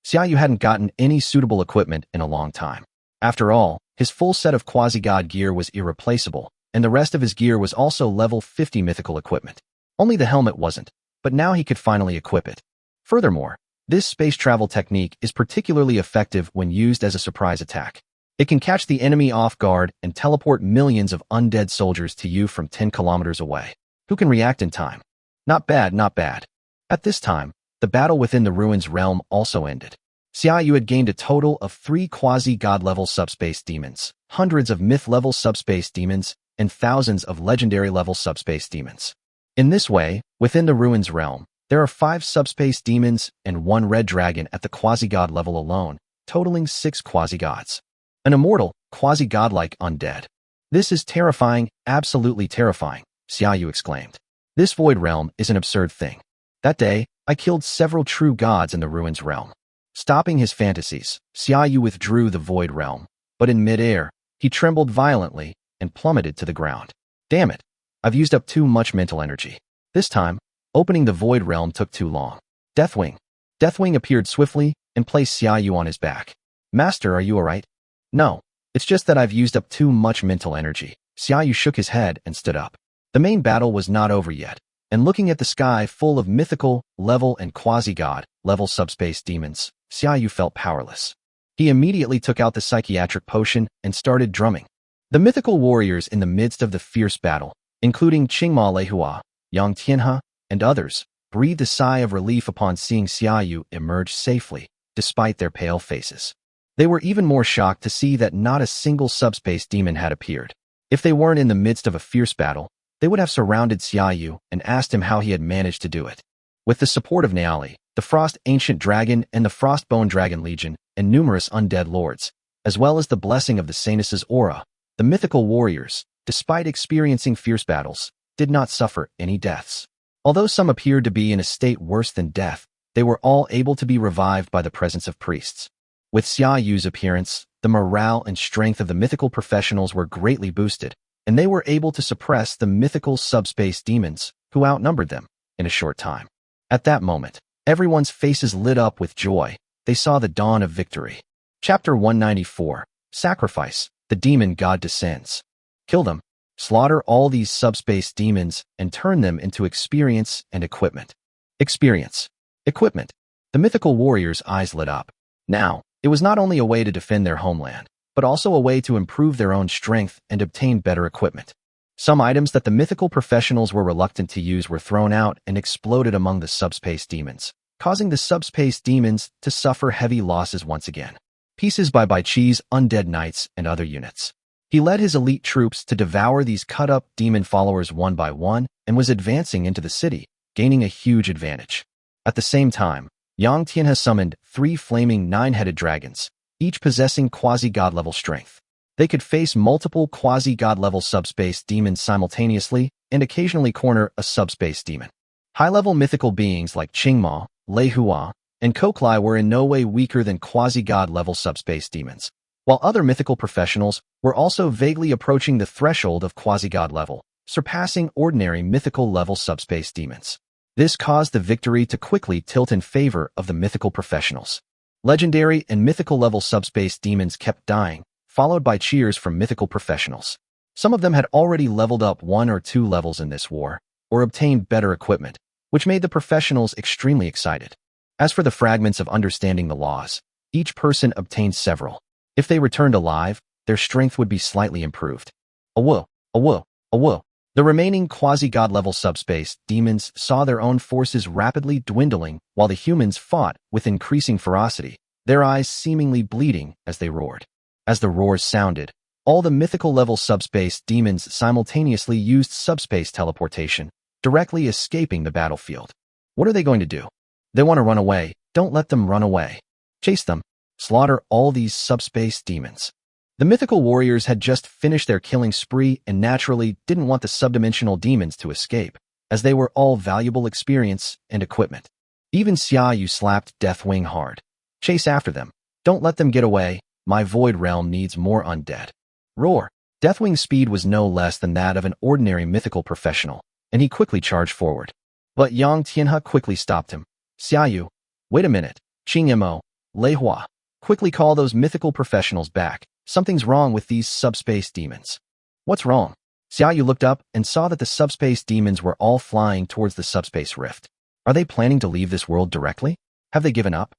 Xiaoyu hadn't gotten any suitable equipment in a long time. After all, his full set of quasi-god gear was irreplaceable, and the rest of his gear was also level 50 mythical equipment. Only the helmet wasn't, but now he could finally equip it. Furthermore, this space travel technique is particularly effective when used as a surprise attack. It can catch the enemy off guard and teleport millions of undead soldiers to you from 10 kilometers away, who can react in time. Not bad, not bad. At this time, the battle within the ruins realm also ended. Xiaoyu had gained a total of 3 quasi-god level subspace demons, hundreds of myth-level subspace demons, and thousands of legendary level subspace demons. In this way, within the ruins realm, there are 5 subspace demons and 1 red dragon at the quasi-god level alone, totaling 6 quasi-gods. An immortal, quasi-godlike undead. This is terrifying, absolutely terrifying, Xiaoyu exclaimed. This void realm is an absurd thing. That day, I killed several true gods in the ruins realm. Stopping his fantasies, Xiaoyu withdrew the void realm, but in mid-air, he trembled violently and plummeted to the ground. Damn it, I've used up too much mental energy. This time, opening the void realm took too long. Deathwing. Deathwing appeared swiftly and placed Xiaoyu on his back. Master, are you alright? No, it's just that I've used up too much mental energy. Xiaoyu shook his head and stood up. The main battle was not over yet, and looking at the sky full of mythical, level and quasi-god, level subspace demons, Xiaoyu felt powerless. He immediately took out the psychiatric potion and started drumming. The mythical warriors in the midst of the fierce battle, including Qingma Leihua, Yang Tianhe, and others, breathed a sigh of relief upon seeing Xiaoyu emerge safely, despite their pale faces. They were even more shocked to see that not a single subspace demon had appeared. If they weren't in the midst of a fierce battle, they would have surrounded Xiaoyu and asked him how he had managed to do it. With the support of Naoli, the Frost Ancient Dragon and the Frostbone Dragon Legion, and numerous undead lords, as well as the blessing of the Sanus' aura, the mythical warriors, despite experiencing fierce battles, did not suffer any deaths. Although some appeared to be in a state worse than death, they were all able to be revived by the presence of priests. With Xiaoyu's appearance, the morale and strength of the mythical professionals were greatly boosted, and they were able to suppress the mythical subspace demons, who outnumbered them, in a short time. At that moment, everyone's faces lit up with joy. They saw the dawn of victory. Chapter 194. Sacrifice. The demon god descends. Kill them. Slaughter all these subspace demons and turn them into experience and equipment. Experience. Equipment. The mythical warriors' eyes lit up. Now, it was not only a way to defend their homeland, but also a way to improve their own strength and obtain better equipment. Some items that the mythical professionals were reluctant to use were thrown out and exploded among the subspace demons, causing the subspace demons to suffer heavy losses once again. Pieces by Bai Chi's undead knights and other units. He led his elite troops to devour these cut-up demon followers one by one and was advancing into the city, gaining a huge advantage. At the same time, Yang Tianhe summoned 3 flaming 9-headed dragons, each possessing quasi-god level strength. They could face multiple quasi-god level subspace demons simultaneously and occasionally corner a subspace demon. High-level mythical beings like Qingma, Leihua, and Koklai were in no way weaker than quasi-god level subspace demons, while other mythical professionals were also vaguely approaching the threshold of quasi-god level, surpassing ordinary mythical-level subspace demons. This caused the victory to quickly tilt in favor of the mythical professionals. Legendary and mythical-level subspace demons kept dying, followed by cheers from mythical professionals. Some of them had already leveled up 1 or 2 levels in this war, or obtained better equipment, which made the professionals extremely excited. As for the fragments of understanding the laws, each person obtained several. If they returned alive, their strength would be slightly improved. Awoo, awoo, awoo. The remaining quasi-god-level subspace demons saw their own forces rapidly dwindling while the humans fought with increasing ferocity, their eyes seemingly bleeding as they roared. As the roars sounded, all the mythical-level subspace demons simultaneously used subspace teleportation, directly escaping the battlefield. What are they going to do? They want to run away. Don't let them run away. Chase them. Slaughter all these subspace demons. The mythical warriors had just finished their killing spree and naturally didn't want the subdimensional demons to escape, as they were all valuable experience and equipment. Even Xiaoyu slapped Deathwing hard. Chase after them. Don't let them get away. My Void Realm needs more undead. Roar. Deathwing's speed was no less than that of an ordinary mythical professional, and he quickly charged forward. But Yang Tianhe quickly stopped him. Xiaoyu, wait a minute. Qing Mo, Lei Hua, quickly call those mythical professionals back. Something's wrong with these subspace demons. What's wrong? Xiaoyu looked up and saw that the subspace demons were all flying towards the subspace rift. Are they planning to leave this world directly? Have they given up?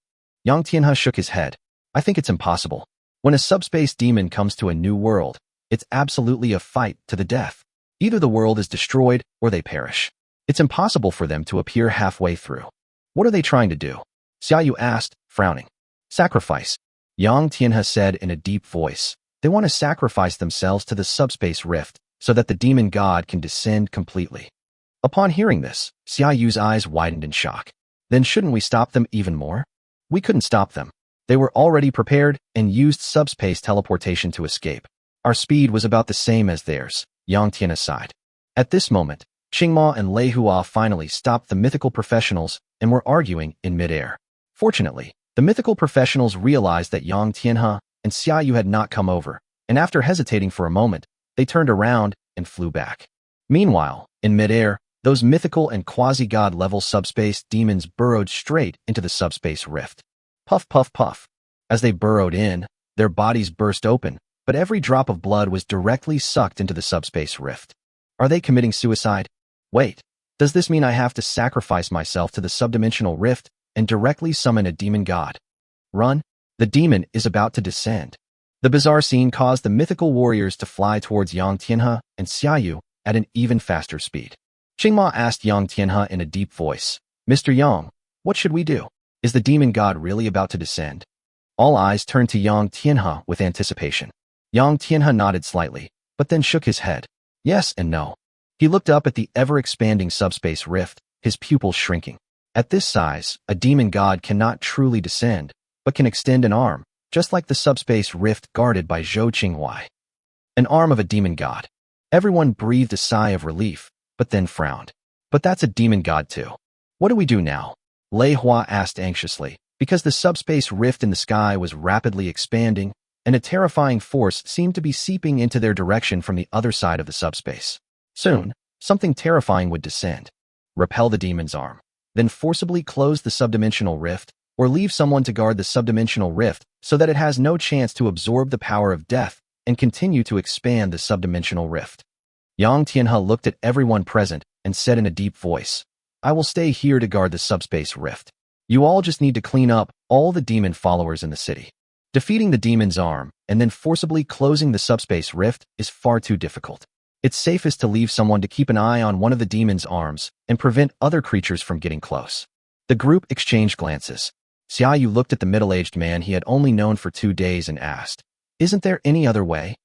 Yang Tianhe shook his head. I think it's impossible. When a subspace demon comes to a new world, it's absolutely a fight to the death. Either the world is destroyed or they perish. It's impossible for them to appear halfway through. What are they trying to do? Xiaoyu asked, frowning. Sacrifice. Yang Tianhe said in a deep voice. They want to sacrifice themselves to the subspace rift so that the demon god can descend completely. Upon hearing this, Xiaoyu's eyes widened in shock. Then shouldn't we stop them even more? We couldn't stop them. They were already prepared and used subspace teleportation to escape. Our speed was about the same as theirs, Yang Tianhe sighed. At this moment, Qingma and Lei Hua finally stopped the mythical professionals and were arguing in midair. Fortunately, the mythical professionals realized that Yang Tianhe and Xiaoyu had not come over, and after hesitating for a moment, they turned around and flew back. Meanwhile, in midair, those mythical and quasi-god level subspace demons burrowed straight into the subspace rift. Puff, puff, puff. As they burrowed in, their bodies burst open, but every drop of blood was directly sucked into the subspace rift. Are they committing suicide? Wait, does this mean I have to sacrifice myself to the subdimensional rift and directly summon a demon god? Run! The demon is about to descend. The bizarre scene caused the mythical warriors to fly towards Yang Tianhe and Xiaoyu at an even faster speed. Qingma asked Yang Tianhe in a deep voice, Mr. Yang, what should we do? Is the demon god really about to descend? All eyes turned to Yang Tianhe with anticipation. Yang Tianhe nodded slightly, but then shook his head. Yes and no. He looked up at the ever-expanding subspace rift, his pupils shrinking. At this size, a demon god cannot truly descend, but can extend an arm, just like the subspace rift guarded by Zhou Qinghuai. An arm of a demon god. Everyone breathed a sigh of relief, but then frowned. But that's a demon god too. What do we do now? Lei Hua asked anxiously, because the subspace rift in the sky was rapidly expanding, and a terrifying force seemed to be seeping into their direction from the other side of the subspace. Soon, something terrifying would descend. Repel the demon's arm, then forcibly close the subdimensional rift, or leave someone to guard the subdimensional rift so that it has no chance to absorb the power of death and continue to expand the subdimensional rift. Yang Tianhe looked at everyone present and said in a deep voice, I will stay here to guard the subspace rift. You all just need to clean up all the demon followers in the city. Defeating the demon's arm and then forcibly closing the subspace rift is far too difficult. It's safest to leave someone to keep an eye on one of the demon's arms and prevent other creatures from getting close. The group exchanged glances. Xiaoyu looked at the middle-aged man he had only known for 2 days and asked, Isn't there any other way?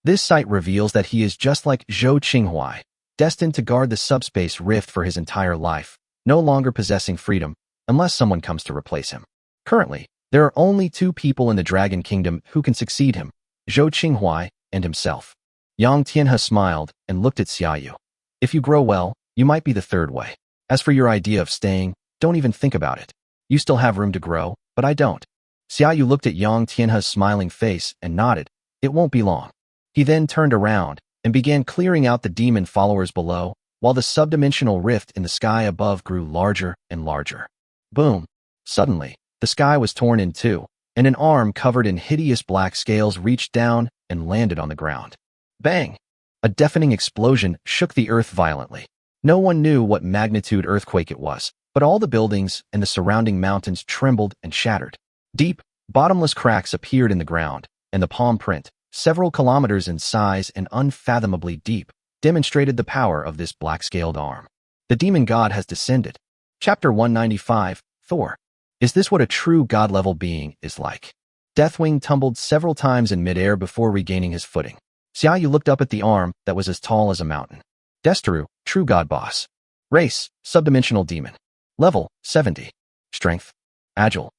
This sight reveals that he is just like Zhou Qinghuai, destined to guard the subspace rift for his entire life, no longer possessing freedom, unless someone comes to replace him. Currently, there are only 2 people in the Dragon Kingdom who can succeed him, Zhou Qinghuai and himself. Yang Tianhe smiled and looked at Xiaoyu. If you grow well, you might be the 3rd way. As for your idea of staying, don't even think about it. You still have room to grow, but I don't. Xiaoyu looked at Yang Tianhe's smiling face and nodded. It won't be long. He then turned around and began clearing out the demon followers below, while the subdimensional rift in the sky above grew larger and larger. Boom! Suddenly, the sky was torn in two, and an arm covered in hideous black scales reached down and landed on the ground. Bang! A deafening explosion shook the earth violently. No one knew what magnitude earthquake it was, but all the buildings and the surrounding mountains trembled and shattered. Deep, bottomless cracks appeared in the ground, and the palm print, several kilometers in size and unfathomably deep, demonstrated the power of this black-scaled arm. The demon god has descended. Chapter 195, Thor. Is this what a true god-level being is like? Deathwing tumbled several times in midair before regaining his footing. Xiaoyu looked up at the arm that was as tall as a mountain. Destru, true god boss. Race, subdimensional demon. Level, 70. Strength, agile.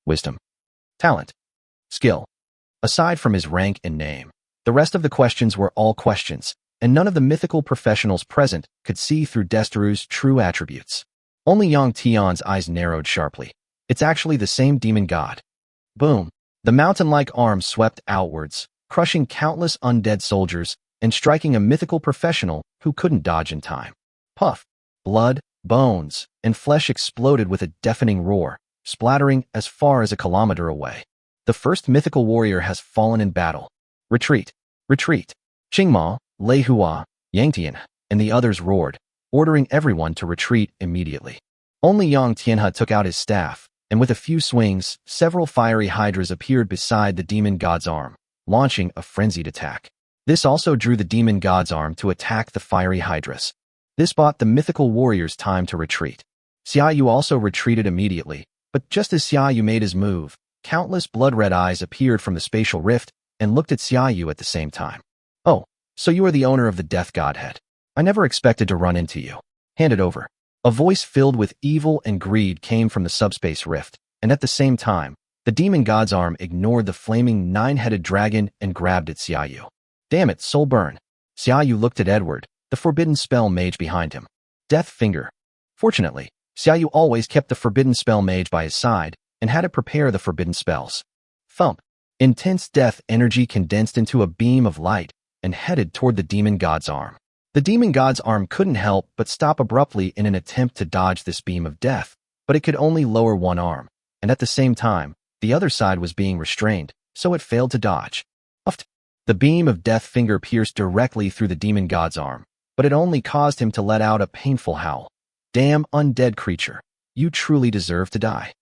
Wisdom. Talent. Skill. Aside from his rank and name, the rest of the questions were all questions, and none of the mythical professionals present could see through Destru's true attributes. Only Yang Tian's eyes narrowed sharply. It's actually the same demon god. Boom. The mountain-like arm swept outwards, crushing countless undead soldiers and striking a mythical professional who couldn't dodge in time. Puff. Blood, bones, and flesh exploded with a deafening roar, splattering as far as a kilometer away. The first mythical warrior has fallen in battle. Retreat. Retreat. Qingma, Lei Hua, Yang Tian, and the others roared, ordering everyone to retreat immediately. Only Yang Tianhe took out his staff, and with a few swings, several fiery hydras appeared beside the demon god's arm, launching a frenzied attack. This also drew the demon god's arm to attack the fiery hydras. This bought the mythical warriors time to retreat. Xiaoyu also retreated immediately, but just as Xiaoyu made his move, countless blood-red eyes appeared from the spatial rift and looked at Xiaoyu at the same time. Oh, so you are the owner of the Death Godhead. I never expected to run into you. Hand it over. A voice filled with evil and greed came from the subspace rift, and at the same time, the demon god's arm ignored the flaming nine-headed dragon and grabbed at Xiaoyu. Damn it, soul burn. Xiaoyu looked at Edward, the forbidden spell mage behind him. Death Finger. Fortunately, Xiaoyu always kept the forbidden spell mage by his side and had it prepare the forbidden spells. Thump. Intense death energy condensed into a beam of light and headed toward the demon god's arm. The demon god's arm couldn't help but stop abruptly in an attempt to dodge this beam of death, but it could only lower one arm, and at the same time, the other side was being restrained, so it failed to dodge. Uft. The beam of death finger pierced directly through the demon god's arm, but it only caused him to let out a painful howl. Damn undead creature, you truly deserve to die.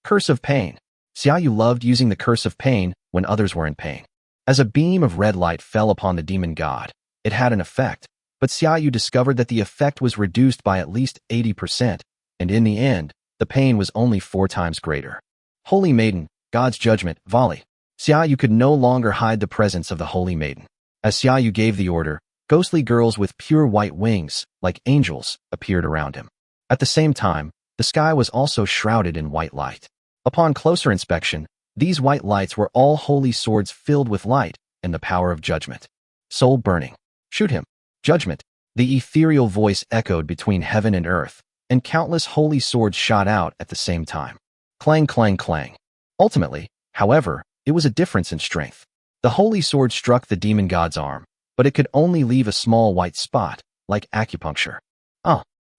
Curse of Pain. Xiaoyu loved using the Curse of Pain when others were in pain. As a beam of red light fell upon the demon god, it had an effect, but Xiaoyu discovered that the effect was reduced by at least 80%, and in the end, the pain was only 4 times greater. Holy Maiden, God's Judgment, Volley. Xiaoyu could no longer hide the presence of the Holy Maiden. As Xiaoyu gave the order, ghostly girls with pure white wings, like angels, appeared around him. At the same time, the sky was also shrouded in white light. Upon closer inspection, these white lights were all holy swords filled with light and the power of judgment. Soul burning. Shoot him. Judgment. The ethereal voice echoed between heaven and earth, and countless holy swords shot out at the same time. Clang, clang, clang. Ultimately, however, it was a difference in strength. The holy sword struck the demon god's arm, but it could only leave a small white spot, like acupuncture.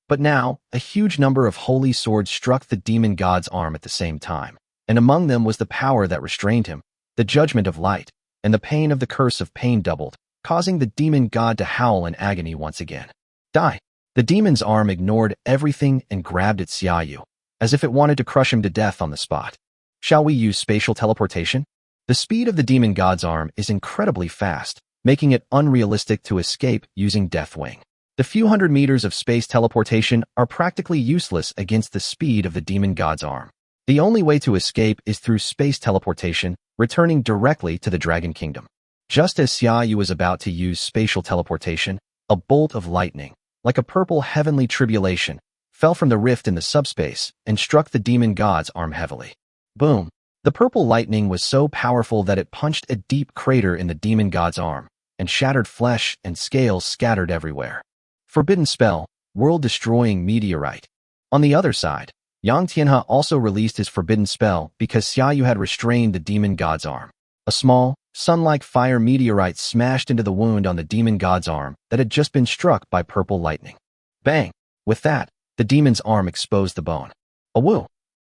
But now, a huge number of holy swords struck the demon god's arm at the same time, and among them was the power that restrained him, the judgment of light, and the pain of the Curse of Pain doubled, causing the demon god to howl in agony once again. Die! The demon's arm ignored everything and grabbed at Xiaoyu, as if it wanted to crush him to death on the spot. Shall we use spatial teleportation? The speed of the demon god's arm is incredibly fast, making it unrealistic to escape using Deathwing. The few hundred meters of space teleportation are practically useless against the speed of the demon god's arm. The only way to escape is through space teleportation, returning directly to the Dragon Kingdom. Just as Xiaoyu was about to use spatial teleportation, a bolt of lightning, like a purple heavenly tribulation, fell from the rift in the subspace and struck the demon god's arm heavily. Boom! The purple lightning was so powerful that it punched a deep crater in the demon god's arm, and shattered flesh and scales scattered everywhere. Forbidden Spell, World-Destroying Meteorite. On the other side, Yang Tianhe also released his forbidden spell because Xiaoyu had restrained the demon god's arm. A small, Sun-like fire meteorites smashed into the wound on the demon god's arm that had just been struck by purple lightning. Bang! With that, the demon's arm exposed the bone. Awoo!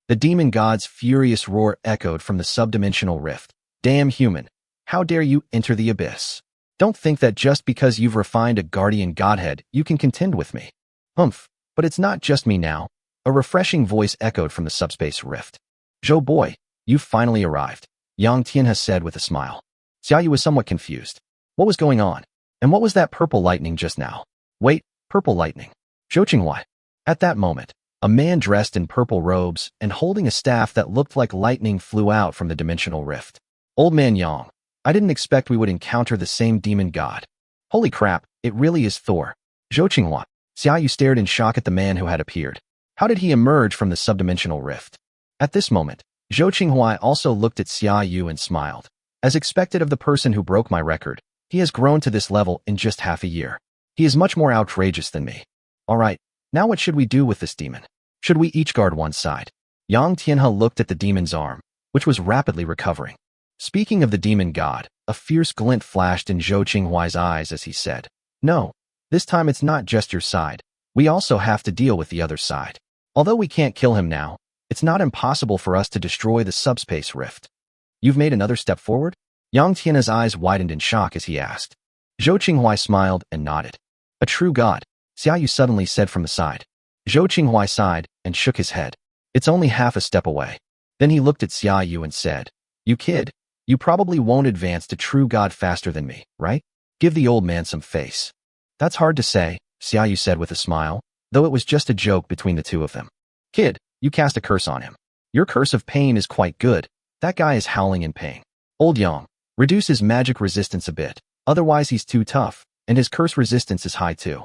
The demon god's furious roar echoed from the subdimensional rift. Damn human! How dare you enter the abyss? Don't think that just because you've refined a guardian godhead, you can contend with me. Humph! But it's not just me now. A refreshing voice echoed from the subspace rift. Zhou boy, you've finally arrived, Yang Tianhe said with a smile. Xiaoyu was somewhat confused. What was going on? And what was that purple lightning just now? Wait, purple lightning. Zhou Qinghua. At that moment, a man dressed in purple robes and holding a staff that looked like lightning flew out from the dimensional rift. Old man Yang, I didn't expect we would encounter the same demon god. Holy crap, it really is Thor. Zhou Qinghua. Xiaoyu stared in shock at the man who had appeared. How did he emerge from the subdimensional rift? At this moment, Zhou Qinghua also looked at Xiaoyu and smiled. As expected of the person who broke my record, he has grown to this level in just half a year. He is much more outrageous than me. Alright, now what should we do with this demon? Should we each guard one side? Yang Tianhe looked at the demon's arm, which was rapidly recovering. Speaking of the demon god, a fierce glint flashed in Zhou Qinghua's eyes as he said, No, this time it's not just your side. We also have to deal with the other side. Although we can't kill him now, it's not impossible for us to destroy the subspace rift. You've made another step forward? Yang Tianhe's eyes widened in shock as he asked. Zhou Qinghua smiled and nodded. A true god, Xiaoyu suddenly said from the side. Zhou Qinghua sighed and shook his head. It's only half a step away. Then he looked at Xiaoyu and said, You kid, you probably won't advance to true god faster than me, right? Give the old man some face. That's hard to say, Xiaoyu said with a smile, though it was just a joke between the two of them. Kid, you cast a curse on him. Your curse of pain is quite good. That guy is howling in pain. Old Yang, reduce his magic resistance a bit, otherwise he's too tough, and his curse resistance is high too.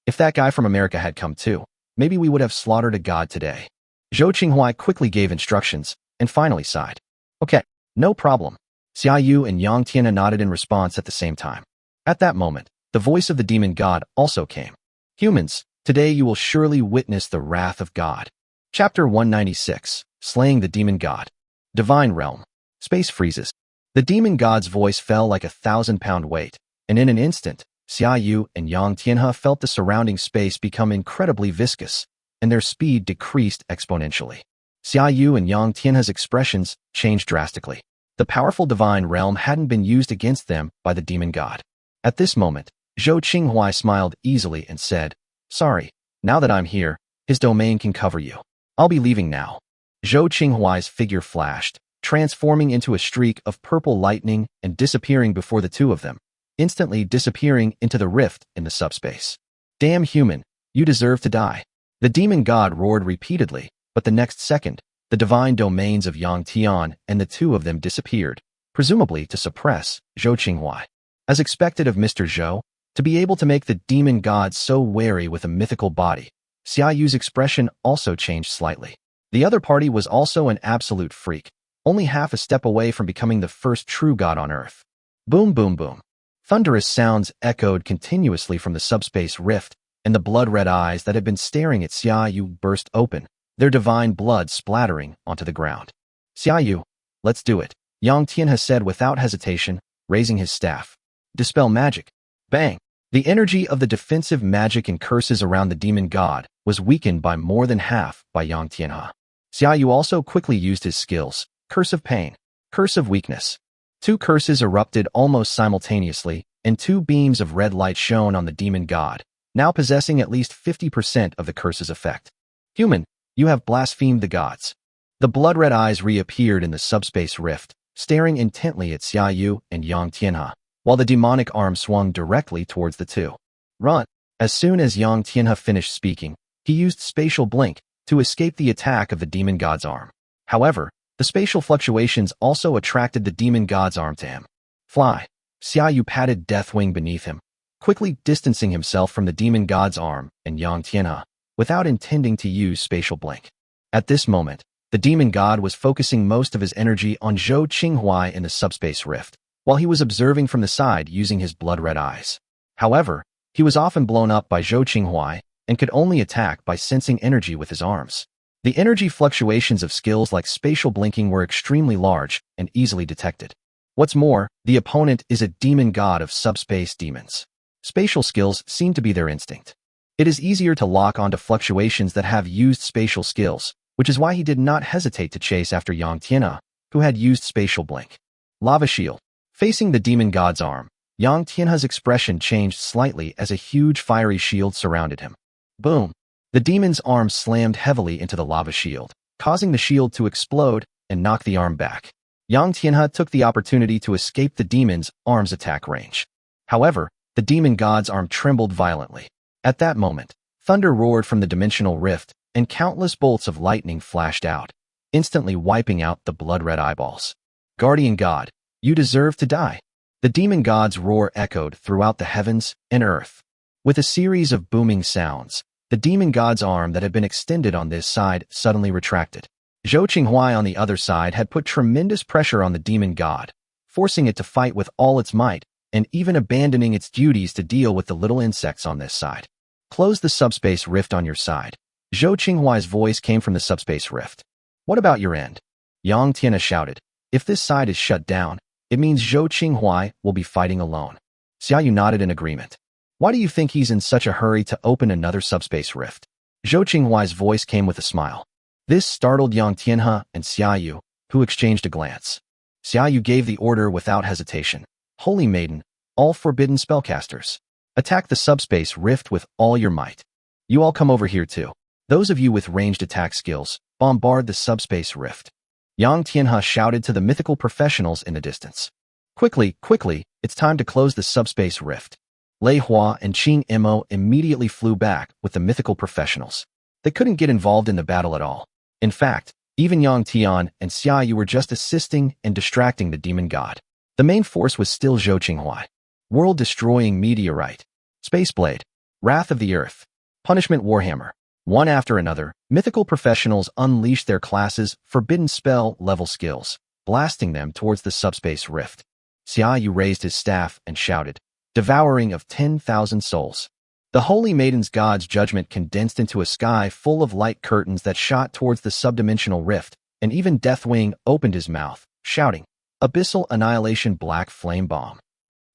If that guy from America had come too, maybe we would have slaughtered a god today. Zhou Qinghua quickly gave instructions, and finally sighed. Okay, no problem. Xiaoyu and Yang Tianhe nodded in response at the same time. At that moment, the voice of the demon god also came. Humans, today you will surely witness the wrath of God. Chapter 196, Slaying the Demon God. Divine Realm. Space freezes. The demon god's voice fell like a 1,000-pound weight, and in an instant, Xiaoyu and Yang Tianhe felt the surrounding space become incredibly viscous, and their speed decreased exponentially. Xiaoyu and Yang Tianhe's expressions changed drastically. The powerful divine realm hadn't been used against them by the demon god. At this moment, Zhou Qinghua smiled easily and said, Sorry, now that I'm here, his domain can cover you. I'll be leaving now. Zhou Qinghua's figure flashed, transforming into a streak of purple lightning and disappearing before the two of them, instantly disappearing into the rift in the subspace. Damn human, you deserve to die. The demon god roared repeatedly, but the next second, the divine domains of Yang Tian and the two of them disappeared, presumably to suppress Zhou Qinghua. As expected of Mr. Zhou, to be able to make the demon god so wary with a mythical body, Xiaoyu's expression also changed slightly. The other party was also an absolute freak, only half a step away from becoming the first true god on Earth. Boom boom boom. Thunderous sounds echoed continuously from the subspace rift, and the blood-red eyes that had been staring at Xiaoyu burst open, their divine blood splattering onto the ground. Xiaoyu, let's do it, Yang Tianhe said without hesitation, raising his staff. Dispel magic. Bang! The energy of the defensive magic and curses around the demon god was weakened by more than half by Yang Tianhe. Xiaoyu also quickly used his skills, Curse of Pain, Curse of Weakness. Two curses erupted almost simultaneously, and two beams of red light shone on the demon god, now possessing at least 50% of the curse's effect. Human, you have blasphemed the gods. The blood-red eyes reappeared in the subspace rift, staring intently at Xiaoyu and Yang Tianhe, while the demonic arm swung directly towards the two. Run! As soon as Yang Tianhe finished speaking, he used Spatial Blink to escape the attack of the demon god's arm. However, the spatial fluctuations also attracted the demon god's arm to him. Fly! Xiaoyu patted Deathwing beneath him, quickly distancing himself from the demon god's arm and Yang Tianhe, without intending to use Spatial Blink. At this moment, the demon god was focusing most of his energy on Zhou Qinghua in the subspace rift, while he was observing from the side using his blood-red eyes. However, he was often blown up by Zhou Qinghua and could only attack by sensing energy with his arms. The energy fluctuations of skills like spatial blinking were extremely large and easily detected. What's more, the opponent is a demon god of subspace demons. Spatial skills seem to be their instinct. It is easier to lock onto fluctuations that have used spatial skills, which is why he did not hesitate to chase after Yang Tianhe, who had used spatial blink. Lava shield. Facing the demon god's arm, Yang Tianhe's expression changed slightly as a huge fiery shield surrounded him. Boom! The demon's arm slammed heavily into the lava shield, causing the shield to explode and knock the arm back. Yang Tianhe took the opportunity to escape the demon's arm's attack range. However, the demon god's arm trembled violently. At that moment, thunder roared from the dimensional rift, and countless bolts of lightning flashed out, instantly wiping out the blood-red eyeballs. Guardian God, you deserve to die. The demon god's roar echoed throughout the heavens and earth. With a series of booming sounds, the demon god's arm that had been extended on this side suddenly retracted. Zhou Qinghuai on the other side had put tremendous pressure on the demon god, forcing it to fight with all its might, and even abandoning its duties to deal with the little insects on this side. Close the subspace rift on your side. Zhou Qinghuai's voice came from the subspace rift. What about your end? Yang Tianhe shouted. If this side is shut down, it means Zhou Qinghuai will be fighting alone. Xiaoyu nodded in agreement. Why do you think he's in such a hurry to open another subspace rift? Zhou Qinghuai's voice came with a smile. This startled Yang Tianhe and Xiaoyu, who exchanged a glance. Xiaoyu gave the order without hesitation. Holy Maiden, all forbidden spellcasters, attack the subspace rift with all your might. You all come over here too. Those of you with ranged attack skills, bombard the subspace rift. Yang Tianhe shouted to the mythical professionals in the distance. Quickly, quickly, it's time to close the subspace rift. Lei Hua and Qing Imo immediately flew back with the mythical professionals. They couldn't get involved in the battle at all. In fact, even Yang Tian and Xiaoyu were just assisting and distracting the demon god. The main force was still Zhou Qinghuai. World-destroying meteorite. Space blade. Wrath of the Earth. Punishment Warhammer. One after another, mythical professionals unleashed their classes' forbidden spell level skills, blasting them towards the subspace rift. Xiaoyu raised his staff and shouted, Devouring of 10,000 souls. The Holy Maiden's god's judgment condensed into a sky full of light curtains that shot towards the subdimensional rift, and even Deathwing opened his mouth, shouting, Abyssal Annihilation Black Flame Bomb.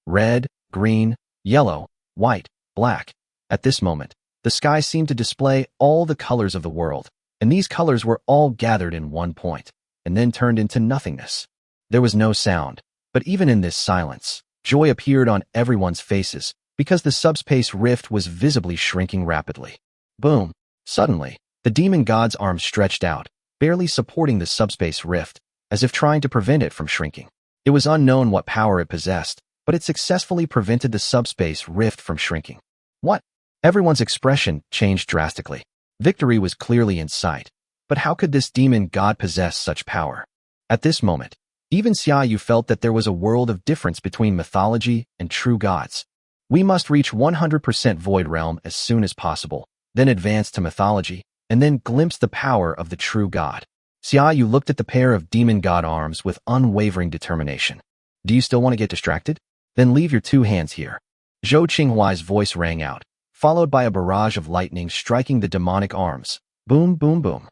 Red, green, yellow, white, black. At this moment, the sky seemed to display all the colors of the world, and these colors were all gathered in one point, and then turned into nothingness. There was no sound, but even in this silence, joy appeared on everyone's faces, because the subspace rift was visibly shrinking rapidly. Boom! Suddenly, the demon god's arm stretched out, barely supporting the subspace rift, as if trying to prevent it from shrinking. It was unknown what power it possessed, but it successfully prevented the subspace rift from shrinking. What? Everyone's expression changed drastically. Victory was clearly in sight, but how could this demon god possess such power? At this moment, even Xiaoyu felt that there was a world of difference between mythology and true gods. We must reach 100% Void Realm as soon as possible, then advance to mythology, and then glimpse the power of the true god. Xiaoyu looked at the pair of demon god arms with unwavering determination. Do you still want to get distracted? Then leave your two hands here. Zhou Qinghuai's voice rang out, followed by a barrage of lightning striking the demonic arms. Boom, boom, boom.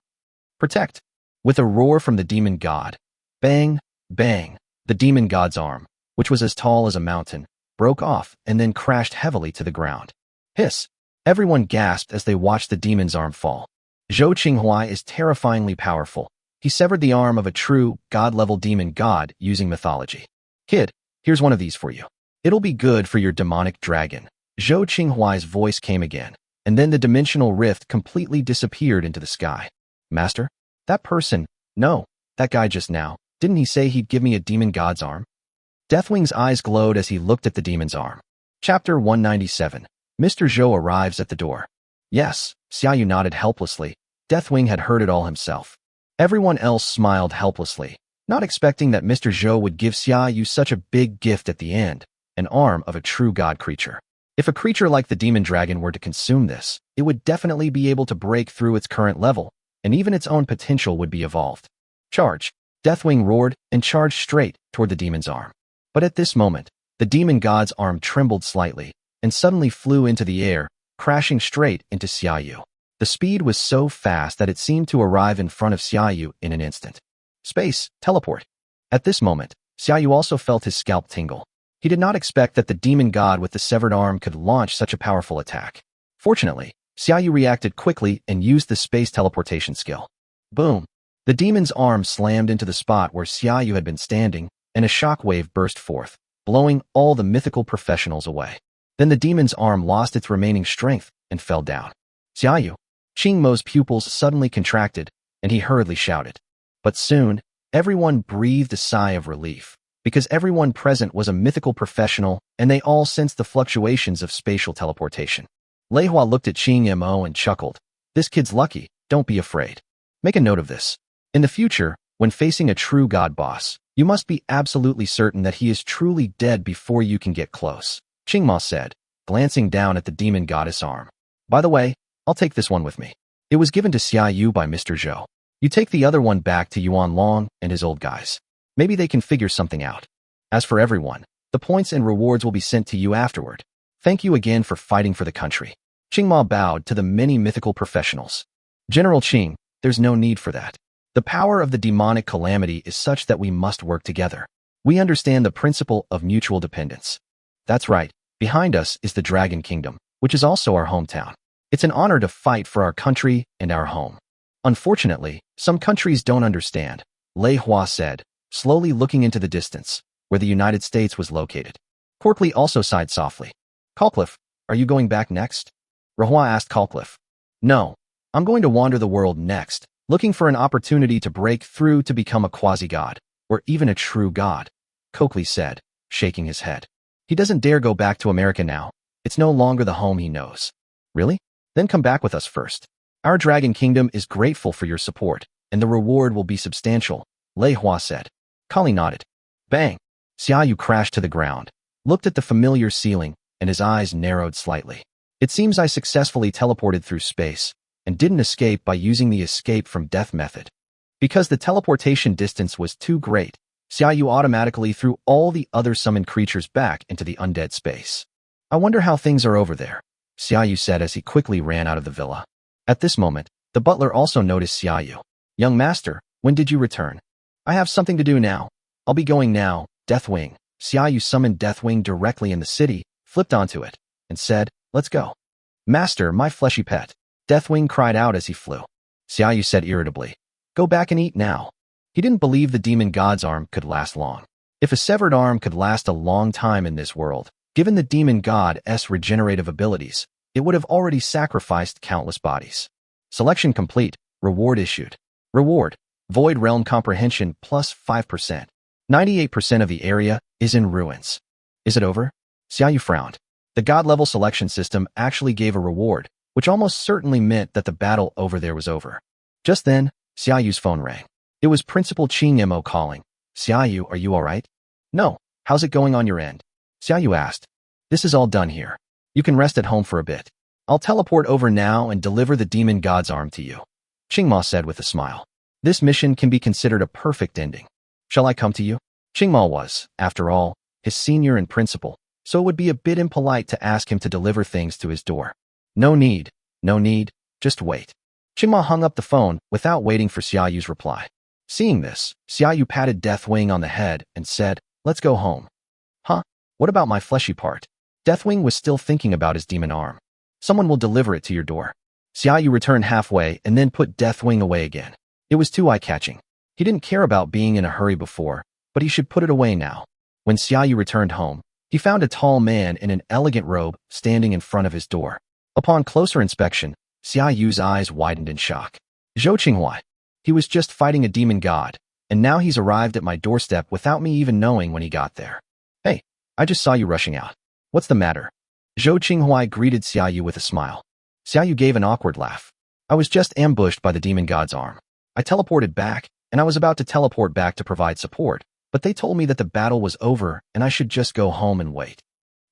Protect. With a roar from the demon god. Bang, bang. The demon god's arm, which was as tall as a mountain, broke off and then crashed heavily to the ground. Hiss. Everyone gasped as they watched the demon's arm fall. Zhou Qinghuai is terrifyingly powerful. He severed the arm of a true, god-level demon god using mythology. Kid, here's one of these for you. It'll be good for your demonic dragon. Zhou Qinghuai's voice came again, and then the dimensional rift completely disappeared into the sky. Master? That person? No, that guy just now. Didn't he say he'd give me a demon god's arm? Deathwing's eyes glowed as he looked at the demon's arm. Chapter 197. Mr. Zhou arrives at the door. Yes, Xiaoyu nodded helplessly. Deathwing had heard it all himself. Everyone else smiled helplessly, not expecting that Mr. Zhou would give Xiaoyu such a big gift at the end, an arm of a true god creature. If a creature like the demon dragon were to consume this, it would definitely be able to break through its current level, and even its own potential would be evolved. Charge! Deathwing roared and charged straight toward the demon's arm. But at this moment, the demon god's arm trembled slightly, and suddenly flew into the air, crashing straight into Xiaoyu. The speed was so fast that it seemed to arrive in front of Xiaoyu in an instant. Space, teleport. At this moment, Xiaoyu also felt his scalp tingle. He did not expect that the demon god with the severed arm could launch such a powerful attack. Fortunately, Xiaoyu reacted quickly and used the space teleportation skill. Boom! The demon's arm slammed into the spot where Xiaoyu had been standing, and a shockwave burst forth, blowing all the mythical professionals away. Then the demon's arm lost its remaining strength and fell down. Xiaoyu! Qing Mo's pupils suddenly contracted, and he hurriedly shouted. But soon, everyone breathed a sigh of relief, because everyone present was a mythical professional and they all sensed the fluctuations of spatial teleportation. Lei Hua looked at Qing Mo and chuckled. This kid's lucky, don't be afraid. Make a note of this. In the future, when facing a true god boss, you must be absolutely certain that he is truly dead before you can get close, Qing Mo said, glancing down at the demon goddess arm. By the way, I'll take this one with me. It was given to Xiaoyu by Mr. Zhou. You take the other one back to Yuan Long and his old guys. Maybe they can figure something out. As for everyone, the points and rewards will be sent to you afterward. Thank you again for fighting for the country. Qing Ma bowed to the many mythical professionals. General Qing, there's no need for that. The power of the demonic calamity is such that we must work together. We understand the principle of mutual dependence. That's right, behind us is the Dragon Kingdom, which is also our hometown. It's an honor to fight for our country and our home. Unfortunately, some countries don't understand, Lei Hua said, slowly looking into the distance, where the United States was located. Corkley also sighed softly. Calcliff, are you going back next? Rahua asked Calcliff. No, I'm going to wander the world next, looking for an opportunity to break through to become a quasi-god, or even a true god, Coakley said, shaking his head. He doesn't dare go back to America now. It's no longer the home he knows. Really? Then come back with us first. Our Dragon Kingdom is grateful for your support, and the reward will be substantial, Lei Hua said. Kali nodded. Bang! Xiaoyu crashed to the ground, looked at the familiar ceiling, and his eyes narrowed slightly. It seems I successfully teleported through space, and didn't escape by using the escape from death method. Because the teleportation distance was too great, Xiaoyu automatically threw all the other summoned creatures back into the undead space. I wonder how things are over there, Xiaoyu said as he quickly ran out of the villa. At this moment, the butler also noticed Xiaoyu. Young master, when did you return? I have something to do now. I'll be going now, Deathwing. Xiaoyu summoned Deathwing directly in the city, flipped onto it, and said, let's go. Master, my fleshy pet. Deathwing cried out as he flew. Xiaoyu said irritably, go back and eat now. He didn't believe the demon god's arm could last long. If a severed arm could last a long time in this world, given the demon god's regenerative abilities, it would have already sacrificed countless bodies. Selection complete. Reward issued. Reward. Void Realm Comprehension plus 5%. 98% of the area is in ruins. Is it over? Xiaoyu frowned. The god-level selection system actually gave a reward, which almost certainly meant that the battle over there was over. Just then, Xiaoyu's phone rang. It was Principal Qing Mo calling. Xiaoyu, are you alright? No. How's it going on your end? Xiaoyu asked. This is all done here. You can rest at home for a bit. I'll teleport over now and deliver the demon god's arm to you, Qing Ma said with a smile. This mission can be considered a perfect ending. Shall I come to you? Qing Ma was, after all, his senior and principal, so it would be a bit impolite to ask him to deliver things to his door. No need, just wait. Qing Ma hung up the phone without waiting for Xiaoyu's reply. Seeing this, Xiaoyu patted Deathwing on the head and said, let's go home. Huh? What about my fleshy part? Deathwing was still thinking about his demon arm. Someone will deliver it to your door. Xiaoyu returned halfway and then put Deathwing away again. It was too eye-catching. He didn't care about being in a hurry before, but he should put it away now. When Xiaoyu returned home, he found a tall man in an elegant robe standing in front of his door. Upon closer inspection, Xiaoyu's eyes widened in shock. Zhou Qinghuai. He was just fighting a demon god, and now he's arrived at my doorstep without me even knowing when he got there. Hey, I just saw you rushing out. What's the matter? Zhou Qinghuai greeted Xiaoyu with a smile. Xiaoyu gave an awkward laugh. I was just ambushed by the demon god's arm. I teleported back, and I was about to teleport back to provide support, but they told me that the battle was over and I should just go home and wait.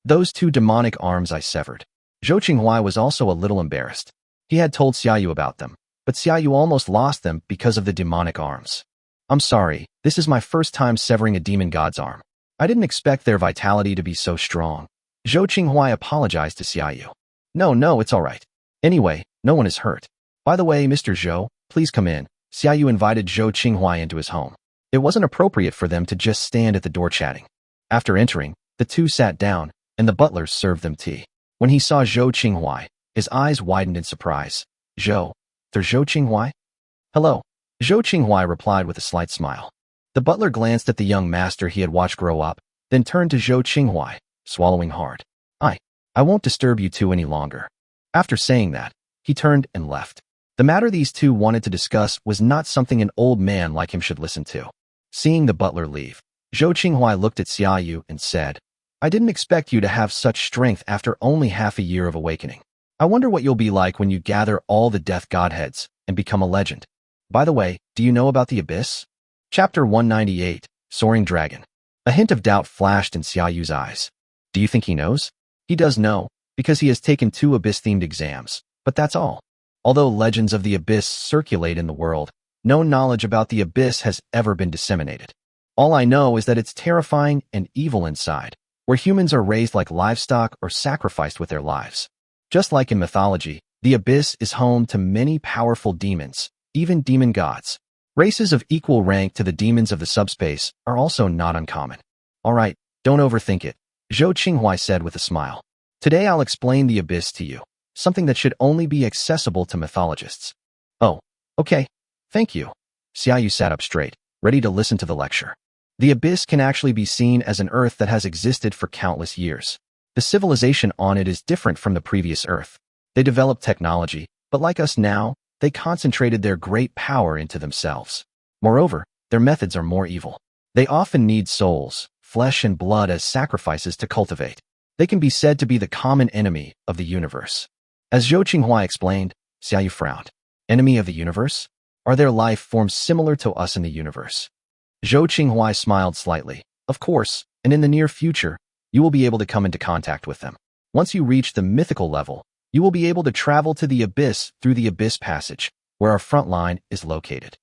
Those two demonic arms I severed. Zhou Qinghuai was also a little embarrassed. He had told Xiaoyu about them, but Xiaoyu almost lost them because of the demonic arms. I'm sorry, this is my first time severing a demon god's arm. I didn't expect their vitality to be so strong. Zhou Qinghuai apologized to Xiaoyu. No, it's all right. Anyway, no one is hurt. By the way, Mr. Zhou, please come in. Xiaoyu invited Zhou Qinghuai into his home. It wasn't appropriate for them to just stand at the door chatting. After entering, the two sat down, and the butler served them tea. When he saw Zhou Qinghuai, his eyes widened in surprise. Zhou, there's Zhou Qinghuai? Hello. Zhou Qinghuai replied with a slight smile. The butler glanced at the young master he had watched grow up, then turned to Zhou Qinghuai, swallowing hard. I won't disturb you two any longer. After saying that, he turned and left. The matter these two wanted to discuss was not something an old man like him should listen to. Seeing the butler leave, Zhou Qinghuai looked at Xiaoyu and said, I didn't expect you to have such strength after only half a year of awakening. I wonder what you'll be like when you gather all the death godheads and become a legend. By the way, do you know about the Abyss? Chapter 198, Soaring Dragon. A hint of doubt flashed in Xiaoyu's eyes. Do you think he knows? He does know, because he has taken 2 Abyss-themed exams, but that's all. Although legends of the Abyss circulate in the world, no knowledge about the Abyss has ever been disseminated. All I know is that it's terrifying and evil inside, where humans are raised like livestock or sacrificed with their lives. Just like in mythology, the Abyss is home to many powerful demons, even demon gods. Races of equal rank to the demons of the subspace are also not uncommon. All right, don't overthink it, Zhou Qinghuai said with a smile. Today I'll explain the Abyss to you, something that should only be accessible to mythologists. Oh, okay. Thank you. Xiaoyu sat up straight, ready to listen to the lecture. The Abyss can actually be seen as an Earth that has existed for countless years. The civilization on it is different from the previous Earth. They developed technology, but like us now, they concentrated their great power into themselves. Moreover, their methods are more evil. They often need souls, flesh and blood as sacrifices to cultivate. They can be said to be the common enemy of the universe. As Zhou Qinghuai explained, Xiaoyu frowned. Enemy of the universe? Are there life forms similar to us in the universe? Zhou Qinghuai smiled slightly. Of course, and in the near future, you will be able to come into contact with them. Once you reach the mythical level, you will be able to travel to the Abyss through the Abyss Passage, where our front line is located.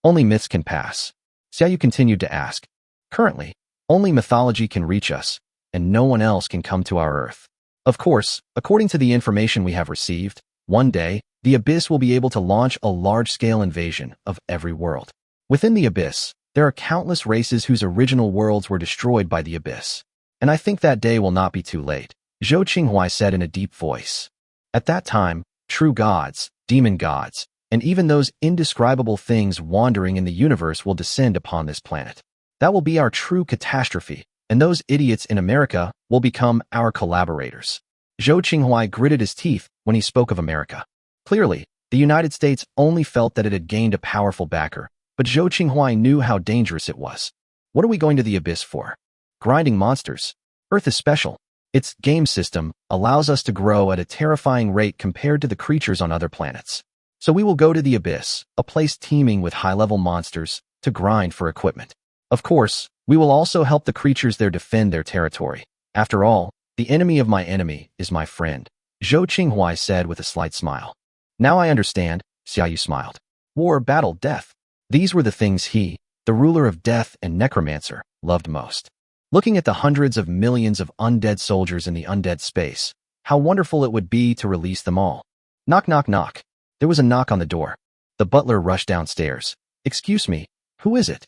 Only myths can pass. Xiaoyu continued to ask. Currently, only mythology can reach us, and no one else can come to our Earth. Of course, according to the information we have received, one day, the Abyss will be able to launch a large-scale invasion of every world. Within the Abyss, there are countless races whose original worlds were destroyed by the Abyss. And I think that day will not be too late, Zhou Qinghuai said in a deep voice. At that time, true gods, demon gods, and even those indescribable things wandering in the universe will descend upon this planet. That will be our true catastrophe, and those idiots in America will become our collaborators. Zhou Qinghuai gritted his teeth when he spoke of America. Clearly, the United States only felt that it had gained a powerful backer, but Zhou Qinghuai knew how dangerous it was. What are we going to the Abyss for? Grinding monsters. Earth is special. Its game system allows us to grow at a terrifying rate compared to the creatures on other planets. So we will go to the Abyss, a place teeming with high-level monsters, to grind for equipment. Of course, we will also help the creatures there defend their territory. After all, the enemy of my enemy is my friend, Zhou Qinghuai said with a slight smile. Now I understand, Xiaoyu smiled. War, battle, death. These were the things he, the ruler of death and necromancer, loved most. Looking at the hundreds of millions of undead soldiers in the undead space, how wonderful it would be to release them all. Knock, knock, knock. There was a knock on the door. The butler rushed downstairs. Excuse me, who is it?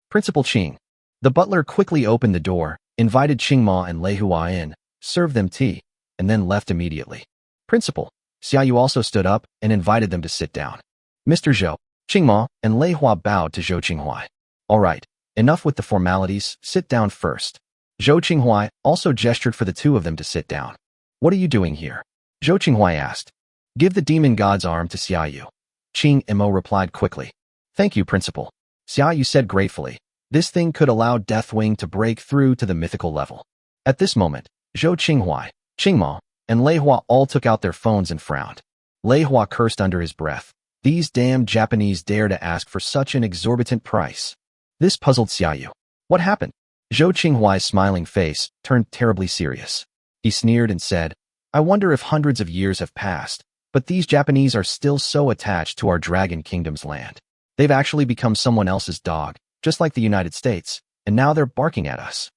Principal Qing. The butler quickly opened the door, invited Qingma and Lei Hua in, served them tea, and then left immediately. Principal. Xiaoyu also stood up and invited them to sit down. Mr. Zhou, Qingma, and Lei Hua bowed to Zhou Qinghuai. All right, enough with the formalities, sit down first. Zhou Qinghuai also gestured for the two of them to sit down. What are you doing here? Zhou Qinghuai asked. Give the demon god's arm to Xiaoyu. Qing Mo replied quickly. Thank you, Principal. Xiaoyu said gratefully. This thing could allow Deathwing to break through to the mythical level. At this moment, Zhou Qinghuai, Qingma, and Lei Hua all took out their phones and frowned. Lei Hua cursed under his breath. These damned Japanese dare to ask for such an exorbitant price. This puzzled Xiaoyu. What happened? Zhou Qinghuai's smiling face turned terribly serious. He sneered and said, I wonder if hundreds of years have passed, but these Japanese are still so attached to our Dragon Kingdom's land. They've actually become someone else's dog, just like the United States, and now they're barking at us.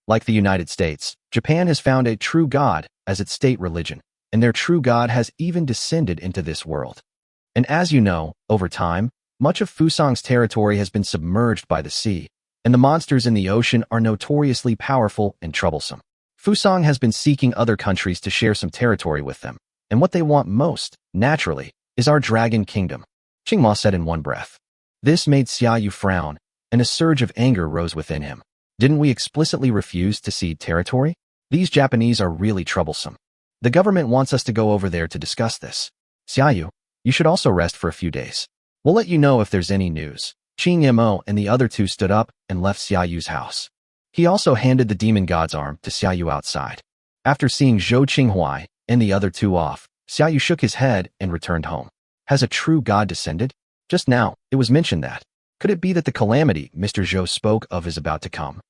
Like the United States, Japan has found a true god as its state religion, and their true god has even descended into this world. And as you know, over time, Much of Fusang's territory has been submerged by the sea, and the monsters in the ocean are notoriously powerful and troublesome. Fusang has been seeking other countries to share some territory with them, and what they want most, naturally, is our Dragon Kingdom, Qingma said in one breath. This made Xiaoyu frown, and a surge of anger rose within him. Didn't we explicitly refuse to cede territory? These Japanese are really troublesome. The government wants us to go over there to discuss this. Xiaoyu, you should also rest for a few days. We'll let you know if there's any news. Qing Mo and the other two stood up and left Xiaoyu's house. He also handed the demon god's arm to Xiaoyu outside. After seeing Zhou Qinghuai and the other two off, Xiaoyu shook his head and returned home. Has a true god descended? Just now, it was mentioned that. Could it be that the calamity Mr. Zhou spoke of is about to come?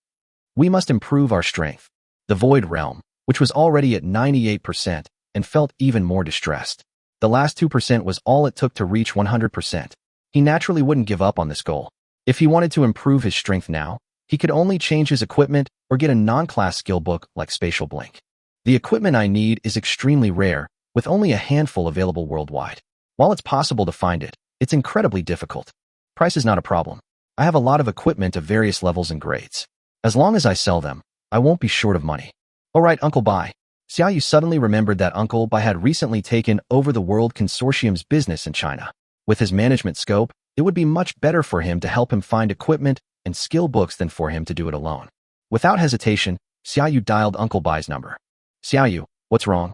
We must improve our strength. The Void Realm, which was already at 98% and felt even more distressed. The last 2% was all it took to reach 100%. He naturally wouldn't give up on this goal. If he wanted to improve his strength now, he could only change his equipment or get a non-class skill book like Spatial Blink. The equipment I need is extremely rare, with only a handful available worldwide. While it's possible to find it, it's incredibly difficult. Price is not a problem. I have a lot of equipment of various levels and grades. As long as I sell them, I won't be short of money. All right, Uncle Bai. Xiaoyu suddenly remembered that Uncle Bai had recently taken over the World Consortium's business in China. With his management scope, it would be much better for him to help him find equipment and skill books than for him to do it alone. Without hesitation, Xiaoyu dialed Uncle Bai's number. Xiaoyu, what's wrong?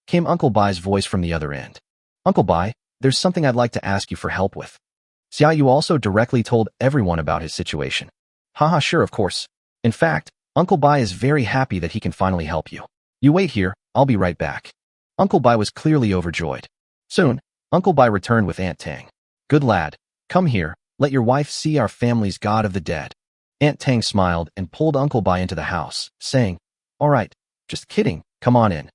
Came Uncle Bai's voice from the other end. Uncle Bai, there's something I'd like to ask you for help with. Xiaoyu also directly told everyone about his situation. Haha, sure, of course. In fact, Uncle Bai is very happy that he can finally help you. You wait here, I'll be right back. Uncle Bai was clearly overjoyed. Soon, Uncle Bai returned with Aunt Tang. Good lad, come here, let your wife see our family's god of the dead. Aunt Tang smiled and pulled Uncle Bai into the house, saying, all right, just kidding, come on in.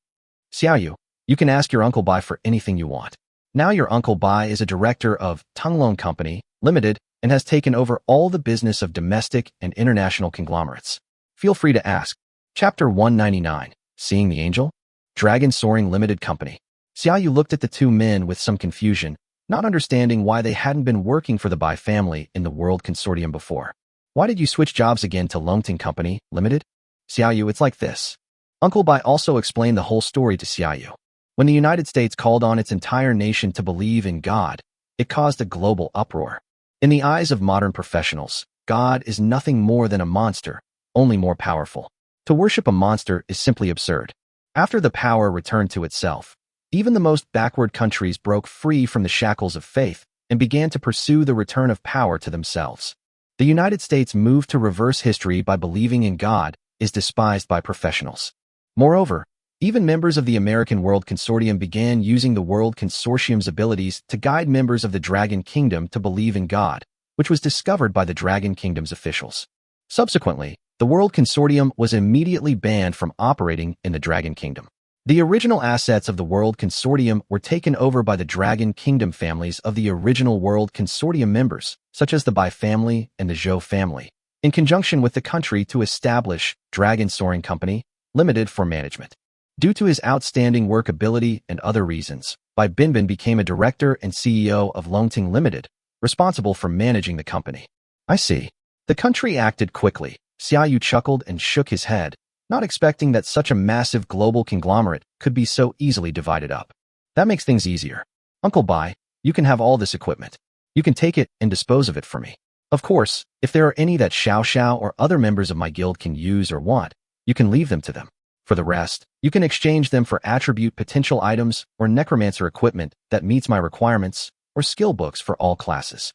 Xiaoyu, you can ask your Uncle Bai for anything you want. Now your Uncle Bai is a director of Tunglong Company, Limited, and has taken over all the business of domestic and international conglomerates. Feel free to ask. Chapter 199, Seeing the Angel? Dragon Soaring Limited Company. Xiaoyu looked at the two men with some confusion, not understanding why they hadn't been working for the Bai family in the World Consortium before. Why did you switch jobs again to Longting Company, Limited? Xiaoyu, it's like this. Uncle Bai also explained the whole story to Xiaoyu. When the United States called on its entire nation to believe in God, it caused a global uproar. In the eyes of modern professionals, God is nothing more than a monster, only more powerful. To worship a monster is simply absurd. After the power returned to itself, even the most backward countries broke free from the shackles of faith and began to pursue the return of power to themselves. The United States' move to reverse history by believing in God is despised by professionals. Moreover, even members of the American World Consortium began using the World Consortium's abilities to guide members of the Dragon Kingdom to believe in God, which was discovered by the Dragon Kingdom's officials. Subsequently, the World Consortium was immediately banned from operating in the Dragon Kingdom. The original assets of the World Consortium were taken over by the Dragon Kingdom families of the original World Consortium members, such as the Bai family and the Zhou family, in conjunction with the country to establish Dragon Soaring Company, Limited for management. Due to his outstanding work ability and other reasons, Bai Binbin became a director and CEO of Longting Limited, responsible for managing the company. I see. The country acted quickly. Xiaoyu chuckled and shook his head, not expecting that such a massive global conglomerate could be so easily divided up. That makes things easier. Uncle Bai, you can have all this equipment. You can take it and dispose of it for me. Of course, if there are any that Xiao Xiao or other members of my guild can use or want, you can leave them to them. For the rest, you can exchange them for attribute potential items or necromancer equipment that meets my requirements or skill books for all classes.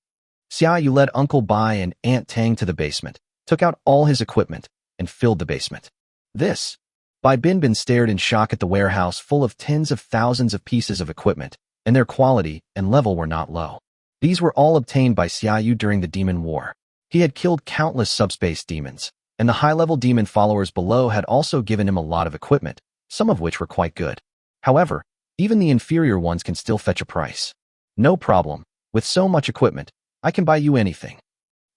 Xiaoyu led Uncle Bai and Aunt Tang to the basement, took out all his equipment, and filled the basement. This. Bai Binbin stared in shock at the warehouse full of tens of thousands of pieces of equipment, and their quality and level were not low. These were all obtained by Xiaoyu during the Demon War. He had killed countless subspace demons, and the high-level demon followers below had also given him a lot of equipment, some of which were quite good. However, even the inferior ones can still fetch a price. No problem. With so much equipment, I can buy you anything.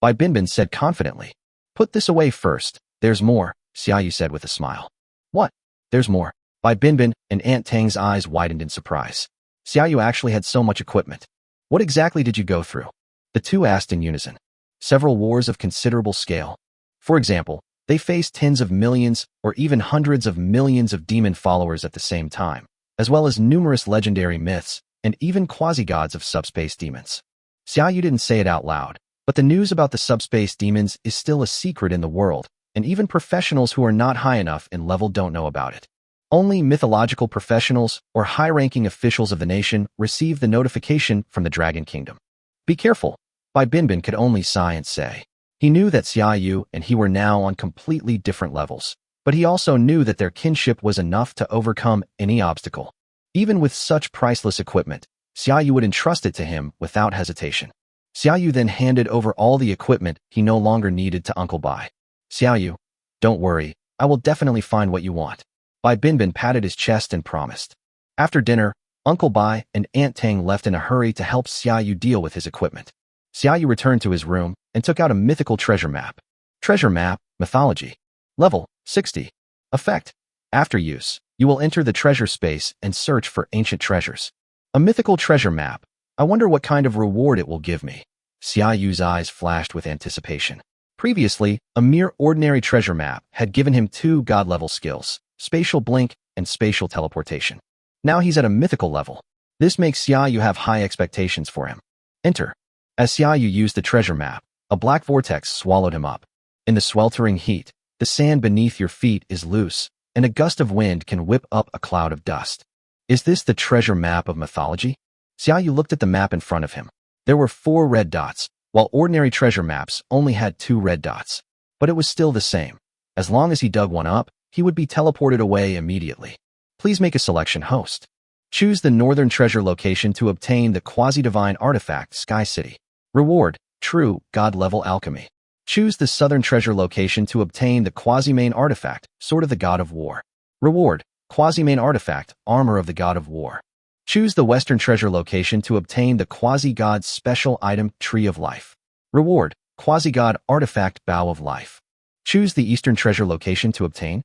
Bai Binbin said confidently. Put this away first. There's more, Xiaoyu said with a smile. What? There's more. Bai Binbin and Aunt Tang's eyes widened in surprise. Xiaoyu actually had so much equipment. What exactly did you go through? The two asked in unison. Several wars of considerable scale. For example, they faced tens of millions or even hundreds of millions of demon followers at the same time, as well as numerous legendary myths and even quasi-gods of subspace demons. Xiaoyu didn't say it out loud, but the news about the subspace demons is still a secret in the world, and even professionals who are not high enough in level don't know about it. Only mythological professionals or high-ranking officials of the nation receive the notification from the Dragon Kingdom. Be careful, Bai Binbin could only sigh and say. He knew that Xiaoyu and he were now on completely different levels, but he also knew that their kinship was enough to overcome any obstacle. Even with such priceless equipment, Xiaoyu would entrust it to him without hesitation. Xiaoyu then handed over all the equipment he no longer needed to Uncle Bai. Xiaoyu, don't worry, I will definitely find what you want. Bai Binbin patted his chest and promised. After dinner, Uncle Bai and Aunt Tang left in a hurry to help Xiaoyu deal with his equipment. Xiaoyu returned to his room and took out a mythical treasure map. Treasure map, mythology. Level, 60. Effect. After use, you will enter the treasure space and search for ancient treasures. A mythical treasure map. I wonder what kind of reward it will give me. Xiaoyu's eyes flashed with anticipation. Previously, a mere ordinary treasure map had given him 2 god-level skills, spatial blink and spatial teleportation. Now he's at a mythical level. This makes Xiaoyu have high expectations for him. Enter. As Xiaoyu used the treasure map, a black vortex swallowed him up. In the sweltering heat, the sand beneath your feet is loose, and a gust of wind can whip up a cloud of dust. Is this the treasure map of mythology? Xiaoyu looked at the map in front of him. There were 4 red dots, while ordinary treasure maps only had 2 red dots. But it was still the same. As long as he dug one up, he would be teleported away immediately. Please make a selection, host. Choose the northern treasure location to obtain the quasi-divine artifact, Sky City. Reward, true, god-level alchemy. Choose the southern treasure location to obtain the quasi-main artifact, Sword of the God of War. Reward, quasi-main artifact, Armor of the God of War. Choose the western treasure location to obtain the quasi-god special item, Tree of Life. Reward, quasi-god artifact, Bow of Life. Choose the eastern treasure location to obtain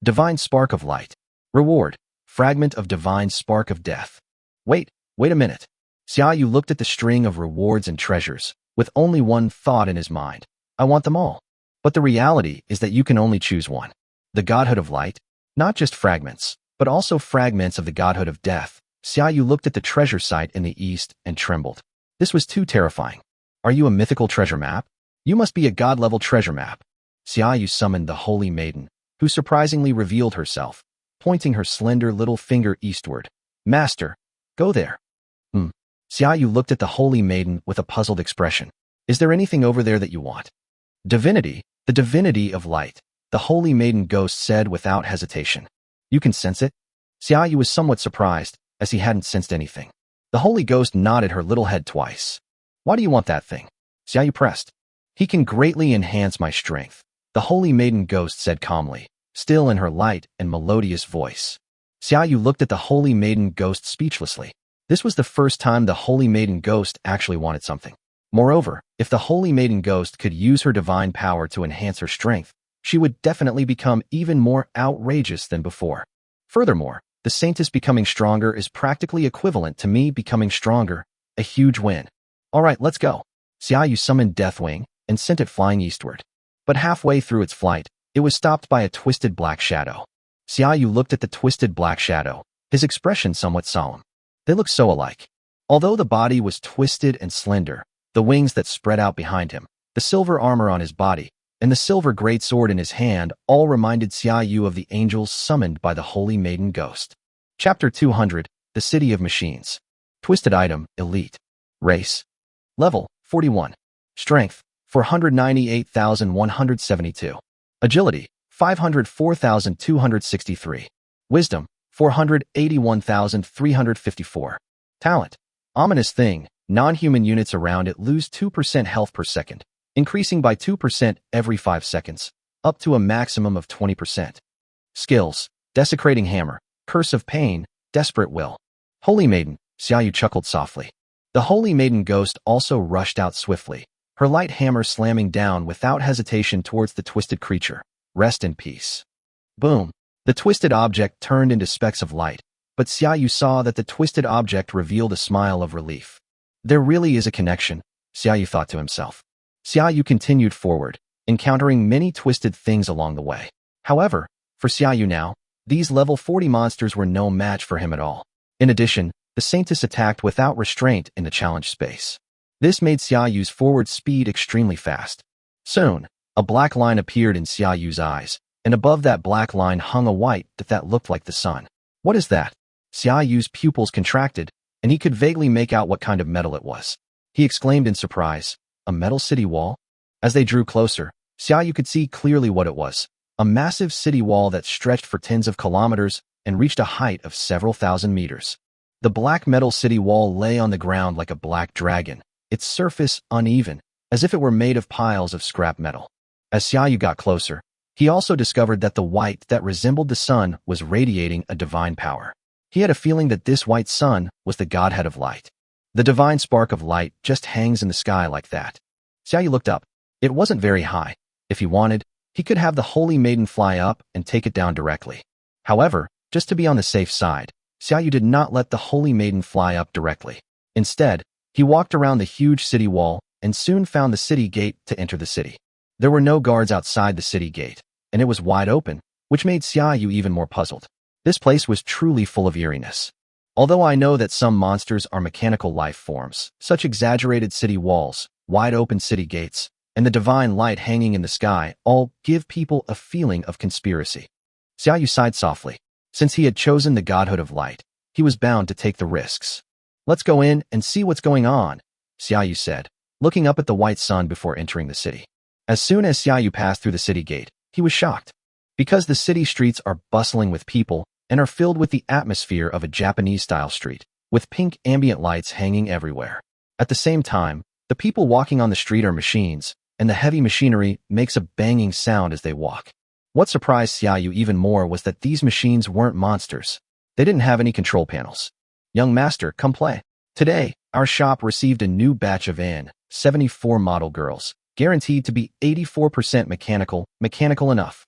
Divine Spark of Light. Reward, fragment of Divine Spark of Death. Wait a minute. Xiaoyu looked at the string of rewards and treasures, with only one thought in his mind. I want them all. But the reality is that you can only choose one. The Godhood of Light, not just fragments, but also fragments of the Godhood of Death. Xiaoyu looked at the treasure site in the east and trembled. This was too terrifying. Are you a mythical treasure map? You must be a god-level treasure map. Xiaoyu summoned the Holy Maiden, who surprisingly revealed herself, pointing her slender little finger eastward. Master, go there. Xiaoyu looked at the Holy Maiden with a puzzled expression. Is there anything over there that you want? Divinity, the divinity of light, the Holy Maiden ghost said without hesitation. You can sense it? Xiaoyu was somewhat surprised, as he hadn't sensed anything. The Holy Ghost nodded her little head twice. Why do you want that thing? Xiaoyu pressed. He can greatly enhance my strength, the Holy Maiden ghost said calmly, still in her light and melodious voice. Xiaoyu looked at the Holy Maiden ghost speechlessly. This was the first time the Holy Maiden ghost actually wanted something. Moreover, if the Holy Maiden ghost could use her divine power to enhance her strength, she would definitely become even more outrageous than before. Furthermore, the Saintess becoming stronger is practically equivalent to me becoming stronger, a huge win. Alright, let's go. Xiaoyu summoned Deathwing and sent it flying eastward. But halfway through its flight, it was stopped by a twisted black shadow. Xiaoyu looked at the twisted black shadow, his expression somewhat solemn. They looked so alike. Although the body was twisted and slender, the wings that spread out behind him, the silver armor on his body, and the silver greatsword in his hand all reminded Xiaoyu of the angels summoned by the Holy Maiden ghost. Chapter 200, The City of Machines. Twisted item, Elite. Race. Level, 41. Strength, 498,172. Agility, 504,263. Wisdom, 481,354. Talent. Ominous thing, non-human units around it lose 2% health per second, increasing by 2% every 5 seconds, up to a maximum of 20%. Skills. Desecrating Hammer, Curse of Pain, Desperate Will. Holy Maiden, Xiaoyu chuckled softly. The Holy Maiden ghost also rushed out swiftly, her light hammer slamming down without hesitation towards the twisted creature. Rest in peace. Boom. The twisted object turned into specks of light, but Xiaoyu saw that the twisted object revealed a smile of relief. There really is a connection. Xiaoyu thought to himself. Xiaoyu continued forward, encountering many twisted things along the way. However, for Xiaoyu now, these level 40 monsters were no match for him at all. In addition, the Saintess attacked without restraint in the challenge space. This made Xiaoyu's forward speed extremely fast. Soon, a black line appeared in Xiaoyu's eyes, and above that black line hung a white that looked like the sun. What is that? Xiaoyu's pupils contracted, and he could vaguely make out what kind of metal it was. He exclaimed in surprise, "A metal city wall?" As they drew closer, Xiaoyu could see clearly what it was. A massive city wall that stretched for tens of kilometers and reached a height of several thousand meters. The black metal city wall lay on the ground like a black dragon, its surface uneven, as if it were made of piles of scrap metal. As Xiaoyu got closer, he also discovered that the white that resembled the sun was radiating a divine power. He had a feeling that this white sun was the godhead of light. The divine spark of light just hangs in the sky like that. Xiaoyu looked up. It wasn't very high. If he wanted, he could have the Holy Maiden fly up and take it down directly. However, just to be on the safe side, Xiaoyu did not let the Holy Maiden fly up directly. Instead, he walked around the huge city wall and soon found the city gate to enter the city. There were no guards outside the city gate, and it was wide open, which made Xiaoyu even more puzzled. This place was truly full of eeriness. Although I know that some monsters are mechanical life forms, such exaggerated city walls, wide open city gates, and the divine light hanging in the sky all give people a feeling of conspiracy. Xiaoyu sighed softly. Since he had chosen the godhood of light, he was bound to take the risks. "Let's go in and see what's going on," Xiaoyu said, looking up at the white sun before entering the city. As soon as Xiaoyu passed through the city gate, he was shocked. Because the city streets are bustling with people and are filled with the atmosphere of a Japanese-style street, with pink ambient lights hanging everywhere. At the same time, the people walking on the street are machines, and the heavy machinery makes a banging sound as they walk. What surprised Xiaoyu even more was that these machines weren't monsters. They didn't have any control panels. "Young master, come play. Today, our shop received a new batch of N74 model girls, guaranteed to be 84% mechanical enough."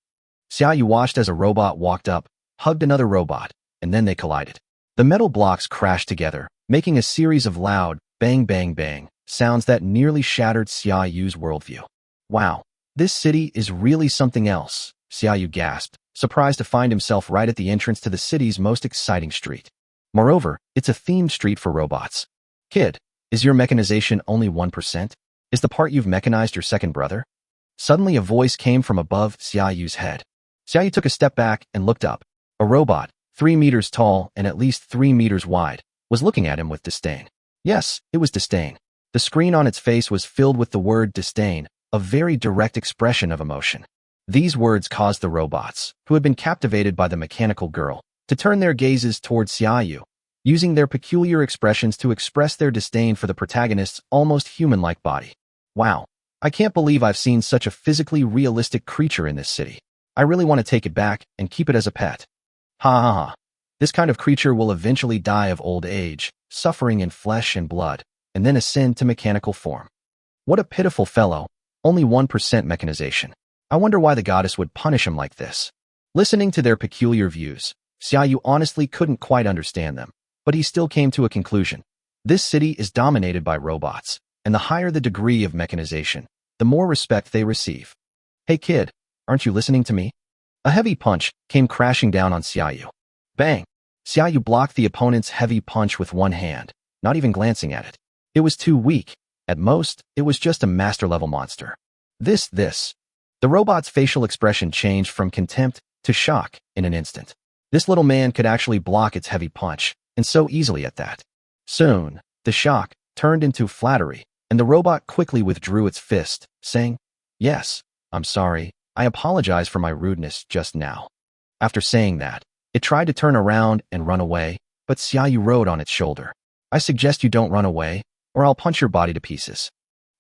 Xiaoyu watched as a robot walked up, hugged another robot, and then they collided. The metal blocks crashed together, making a series of loud bang bang bang sounds that nearly shattered Xiaoyu's worldview. "Wow, this city is really something else," Xiaoyu gasped, surprised to find himself right at the entrance to the city's most exciting street. Moreover, it's a themed street for robots. "Kid, is your mechanization only 1%? Is the part you've mechanized your second brother?" Suddenly a voice came from above Xiaoyu's head. Xiaoyu took a step back and looked up. A robot, 3 meters tall and at least 3 meters wide, was looking at him with disdain. Yes, it was disdain. The screen on its face was filled with the word disdain, a very direct expression of emotion. These words caused the robots, who had been captivated by the mechanical girl, to turn their gazes towards Xiaoyu, using their peculiar expressions to express their disdain for the protagonist's almost human-like body. "Wow, I can't believe I've seen such a physically realistic creature in this city. I really want to take it back and keep it as a pet. Ha ha ha. This kind of creature will eventually die of old age, suffering in flesh and blood, and then ascend to mechanical form. What a pitiful fellow, only 1% mechanization. I wonder why the goddess would punish him like this." Listening to their peculiar views, Xiaoyu honestly couldn't quite understand them, but he still came to a conclusion. This city is dominated by robots, and the higher the degree of mechanization, the more respect they receive. "Hey kid, aren't you listening to me?" A heavy punch came crashing down on Xiaoyu. Bang! Xiaoyu blocked the opponent's heavy punch with one hand, not even glancing at it. It was too weak. At most, it was just a master-level monster. This. The robot's facial expression changed from contempt to shock in an instant. This little man could actually block its heavy punch, and so easily at that. Soon, the shock turned into flattery, and the robot quickly withdrew its fist, saying, "Yes, I'm sorry. I apologize for my rudeness just now." After saying that, it tried to turn around and run away, but Xiaoyu rode on its shoulder. "I suggest you don't run away, or I'll punch your body to pieces."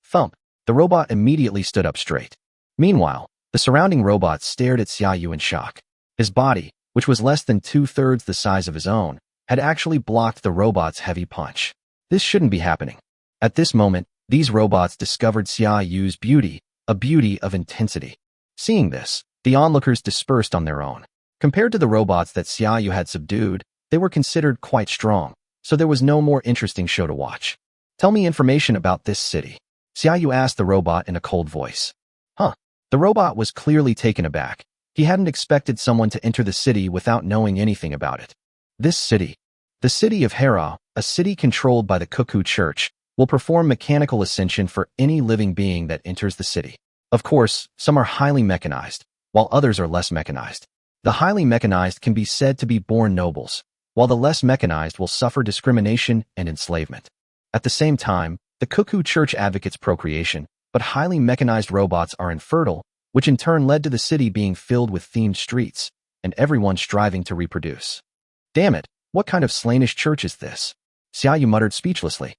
Thump! The robot immediately stood up straight. Meanwhile, the surrounding robots stared at Xiaoyu in shock. His body, which was less than 2/3 the size of his own, had actually blocked the robot's heavy punch. This shouldn't be happening. At this moment, these robots discovered Xiaoyu's beauty, a beauty of intensity. Seeing this, the onlookers dispersed on their own. Compared to the robots that Xiaoyu had subdued, they were considered quite strong, so there was no more interesting show to watch. "Tell me information about this city." Xiaoyu asked the robot in a cold voice. Huh. The robot was clearly taken aback. He hadn't expected someone to enter the city without knowing anything about it. This city, the city of Hera, a city controlled by the Cuckoo Church, will perform mechanical ascension for any living being that enters the city. Of course, some are highly mechanized, while others are less mechanized. The highly mechanized can be said to be born nobles, while the less mechanized will suffer discrimination and enslavement. At the same time, the Cuckoo Church advocates procreation, but highly mechanized robots are infertile, which in turn led to the city being filled with themed streets, and everyone striving to reproduce. Damn it, what kind of slainish church is this? Xiaoyu muttered speechlessly.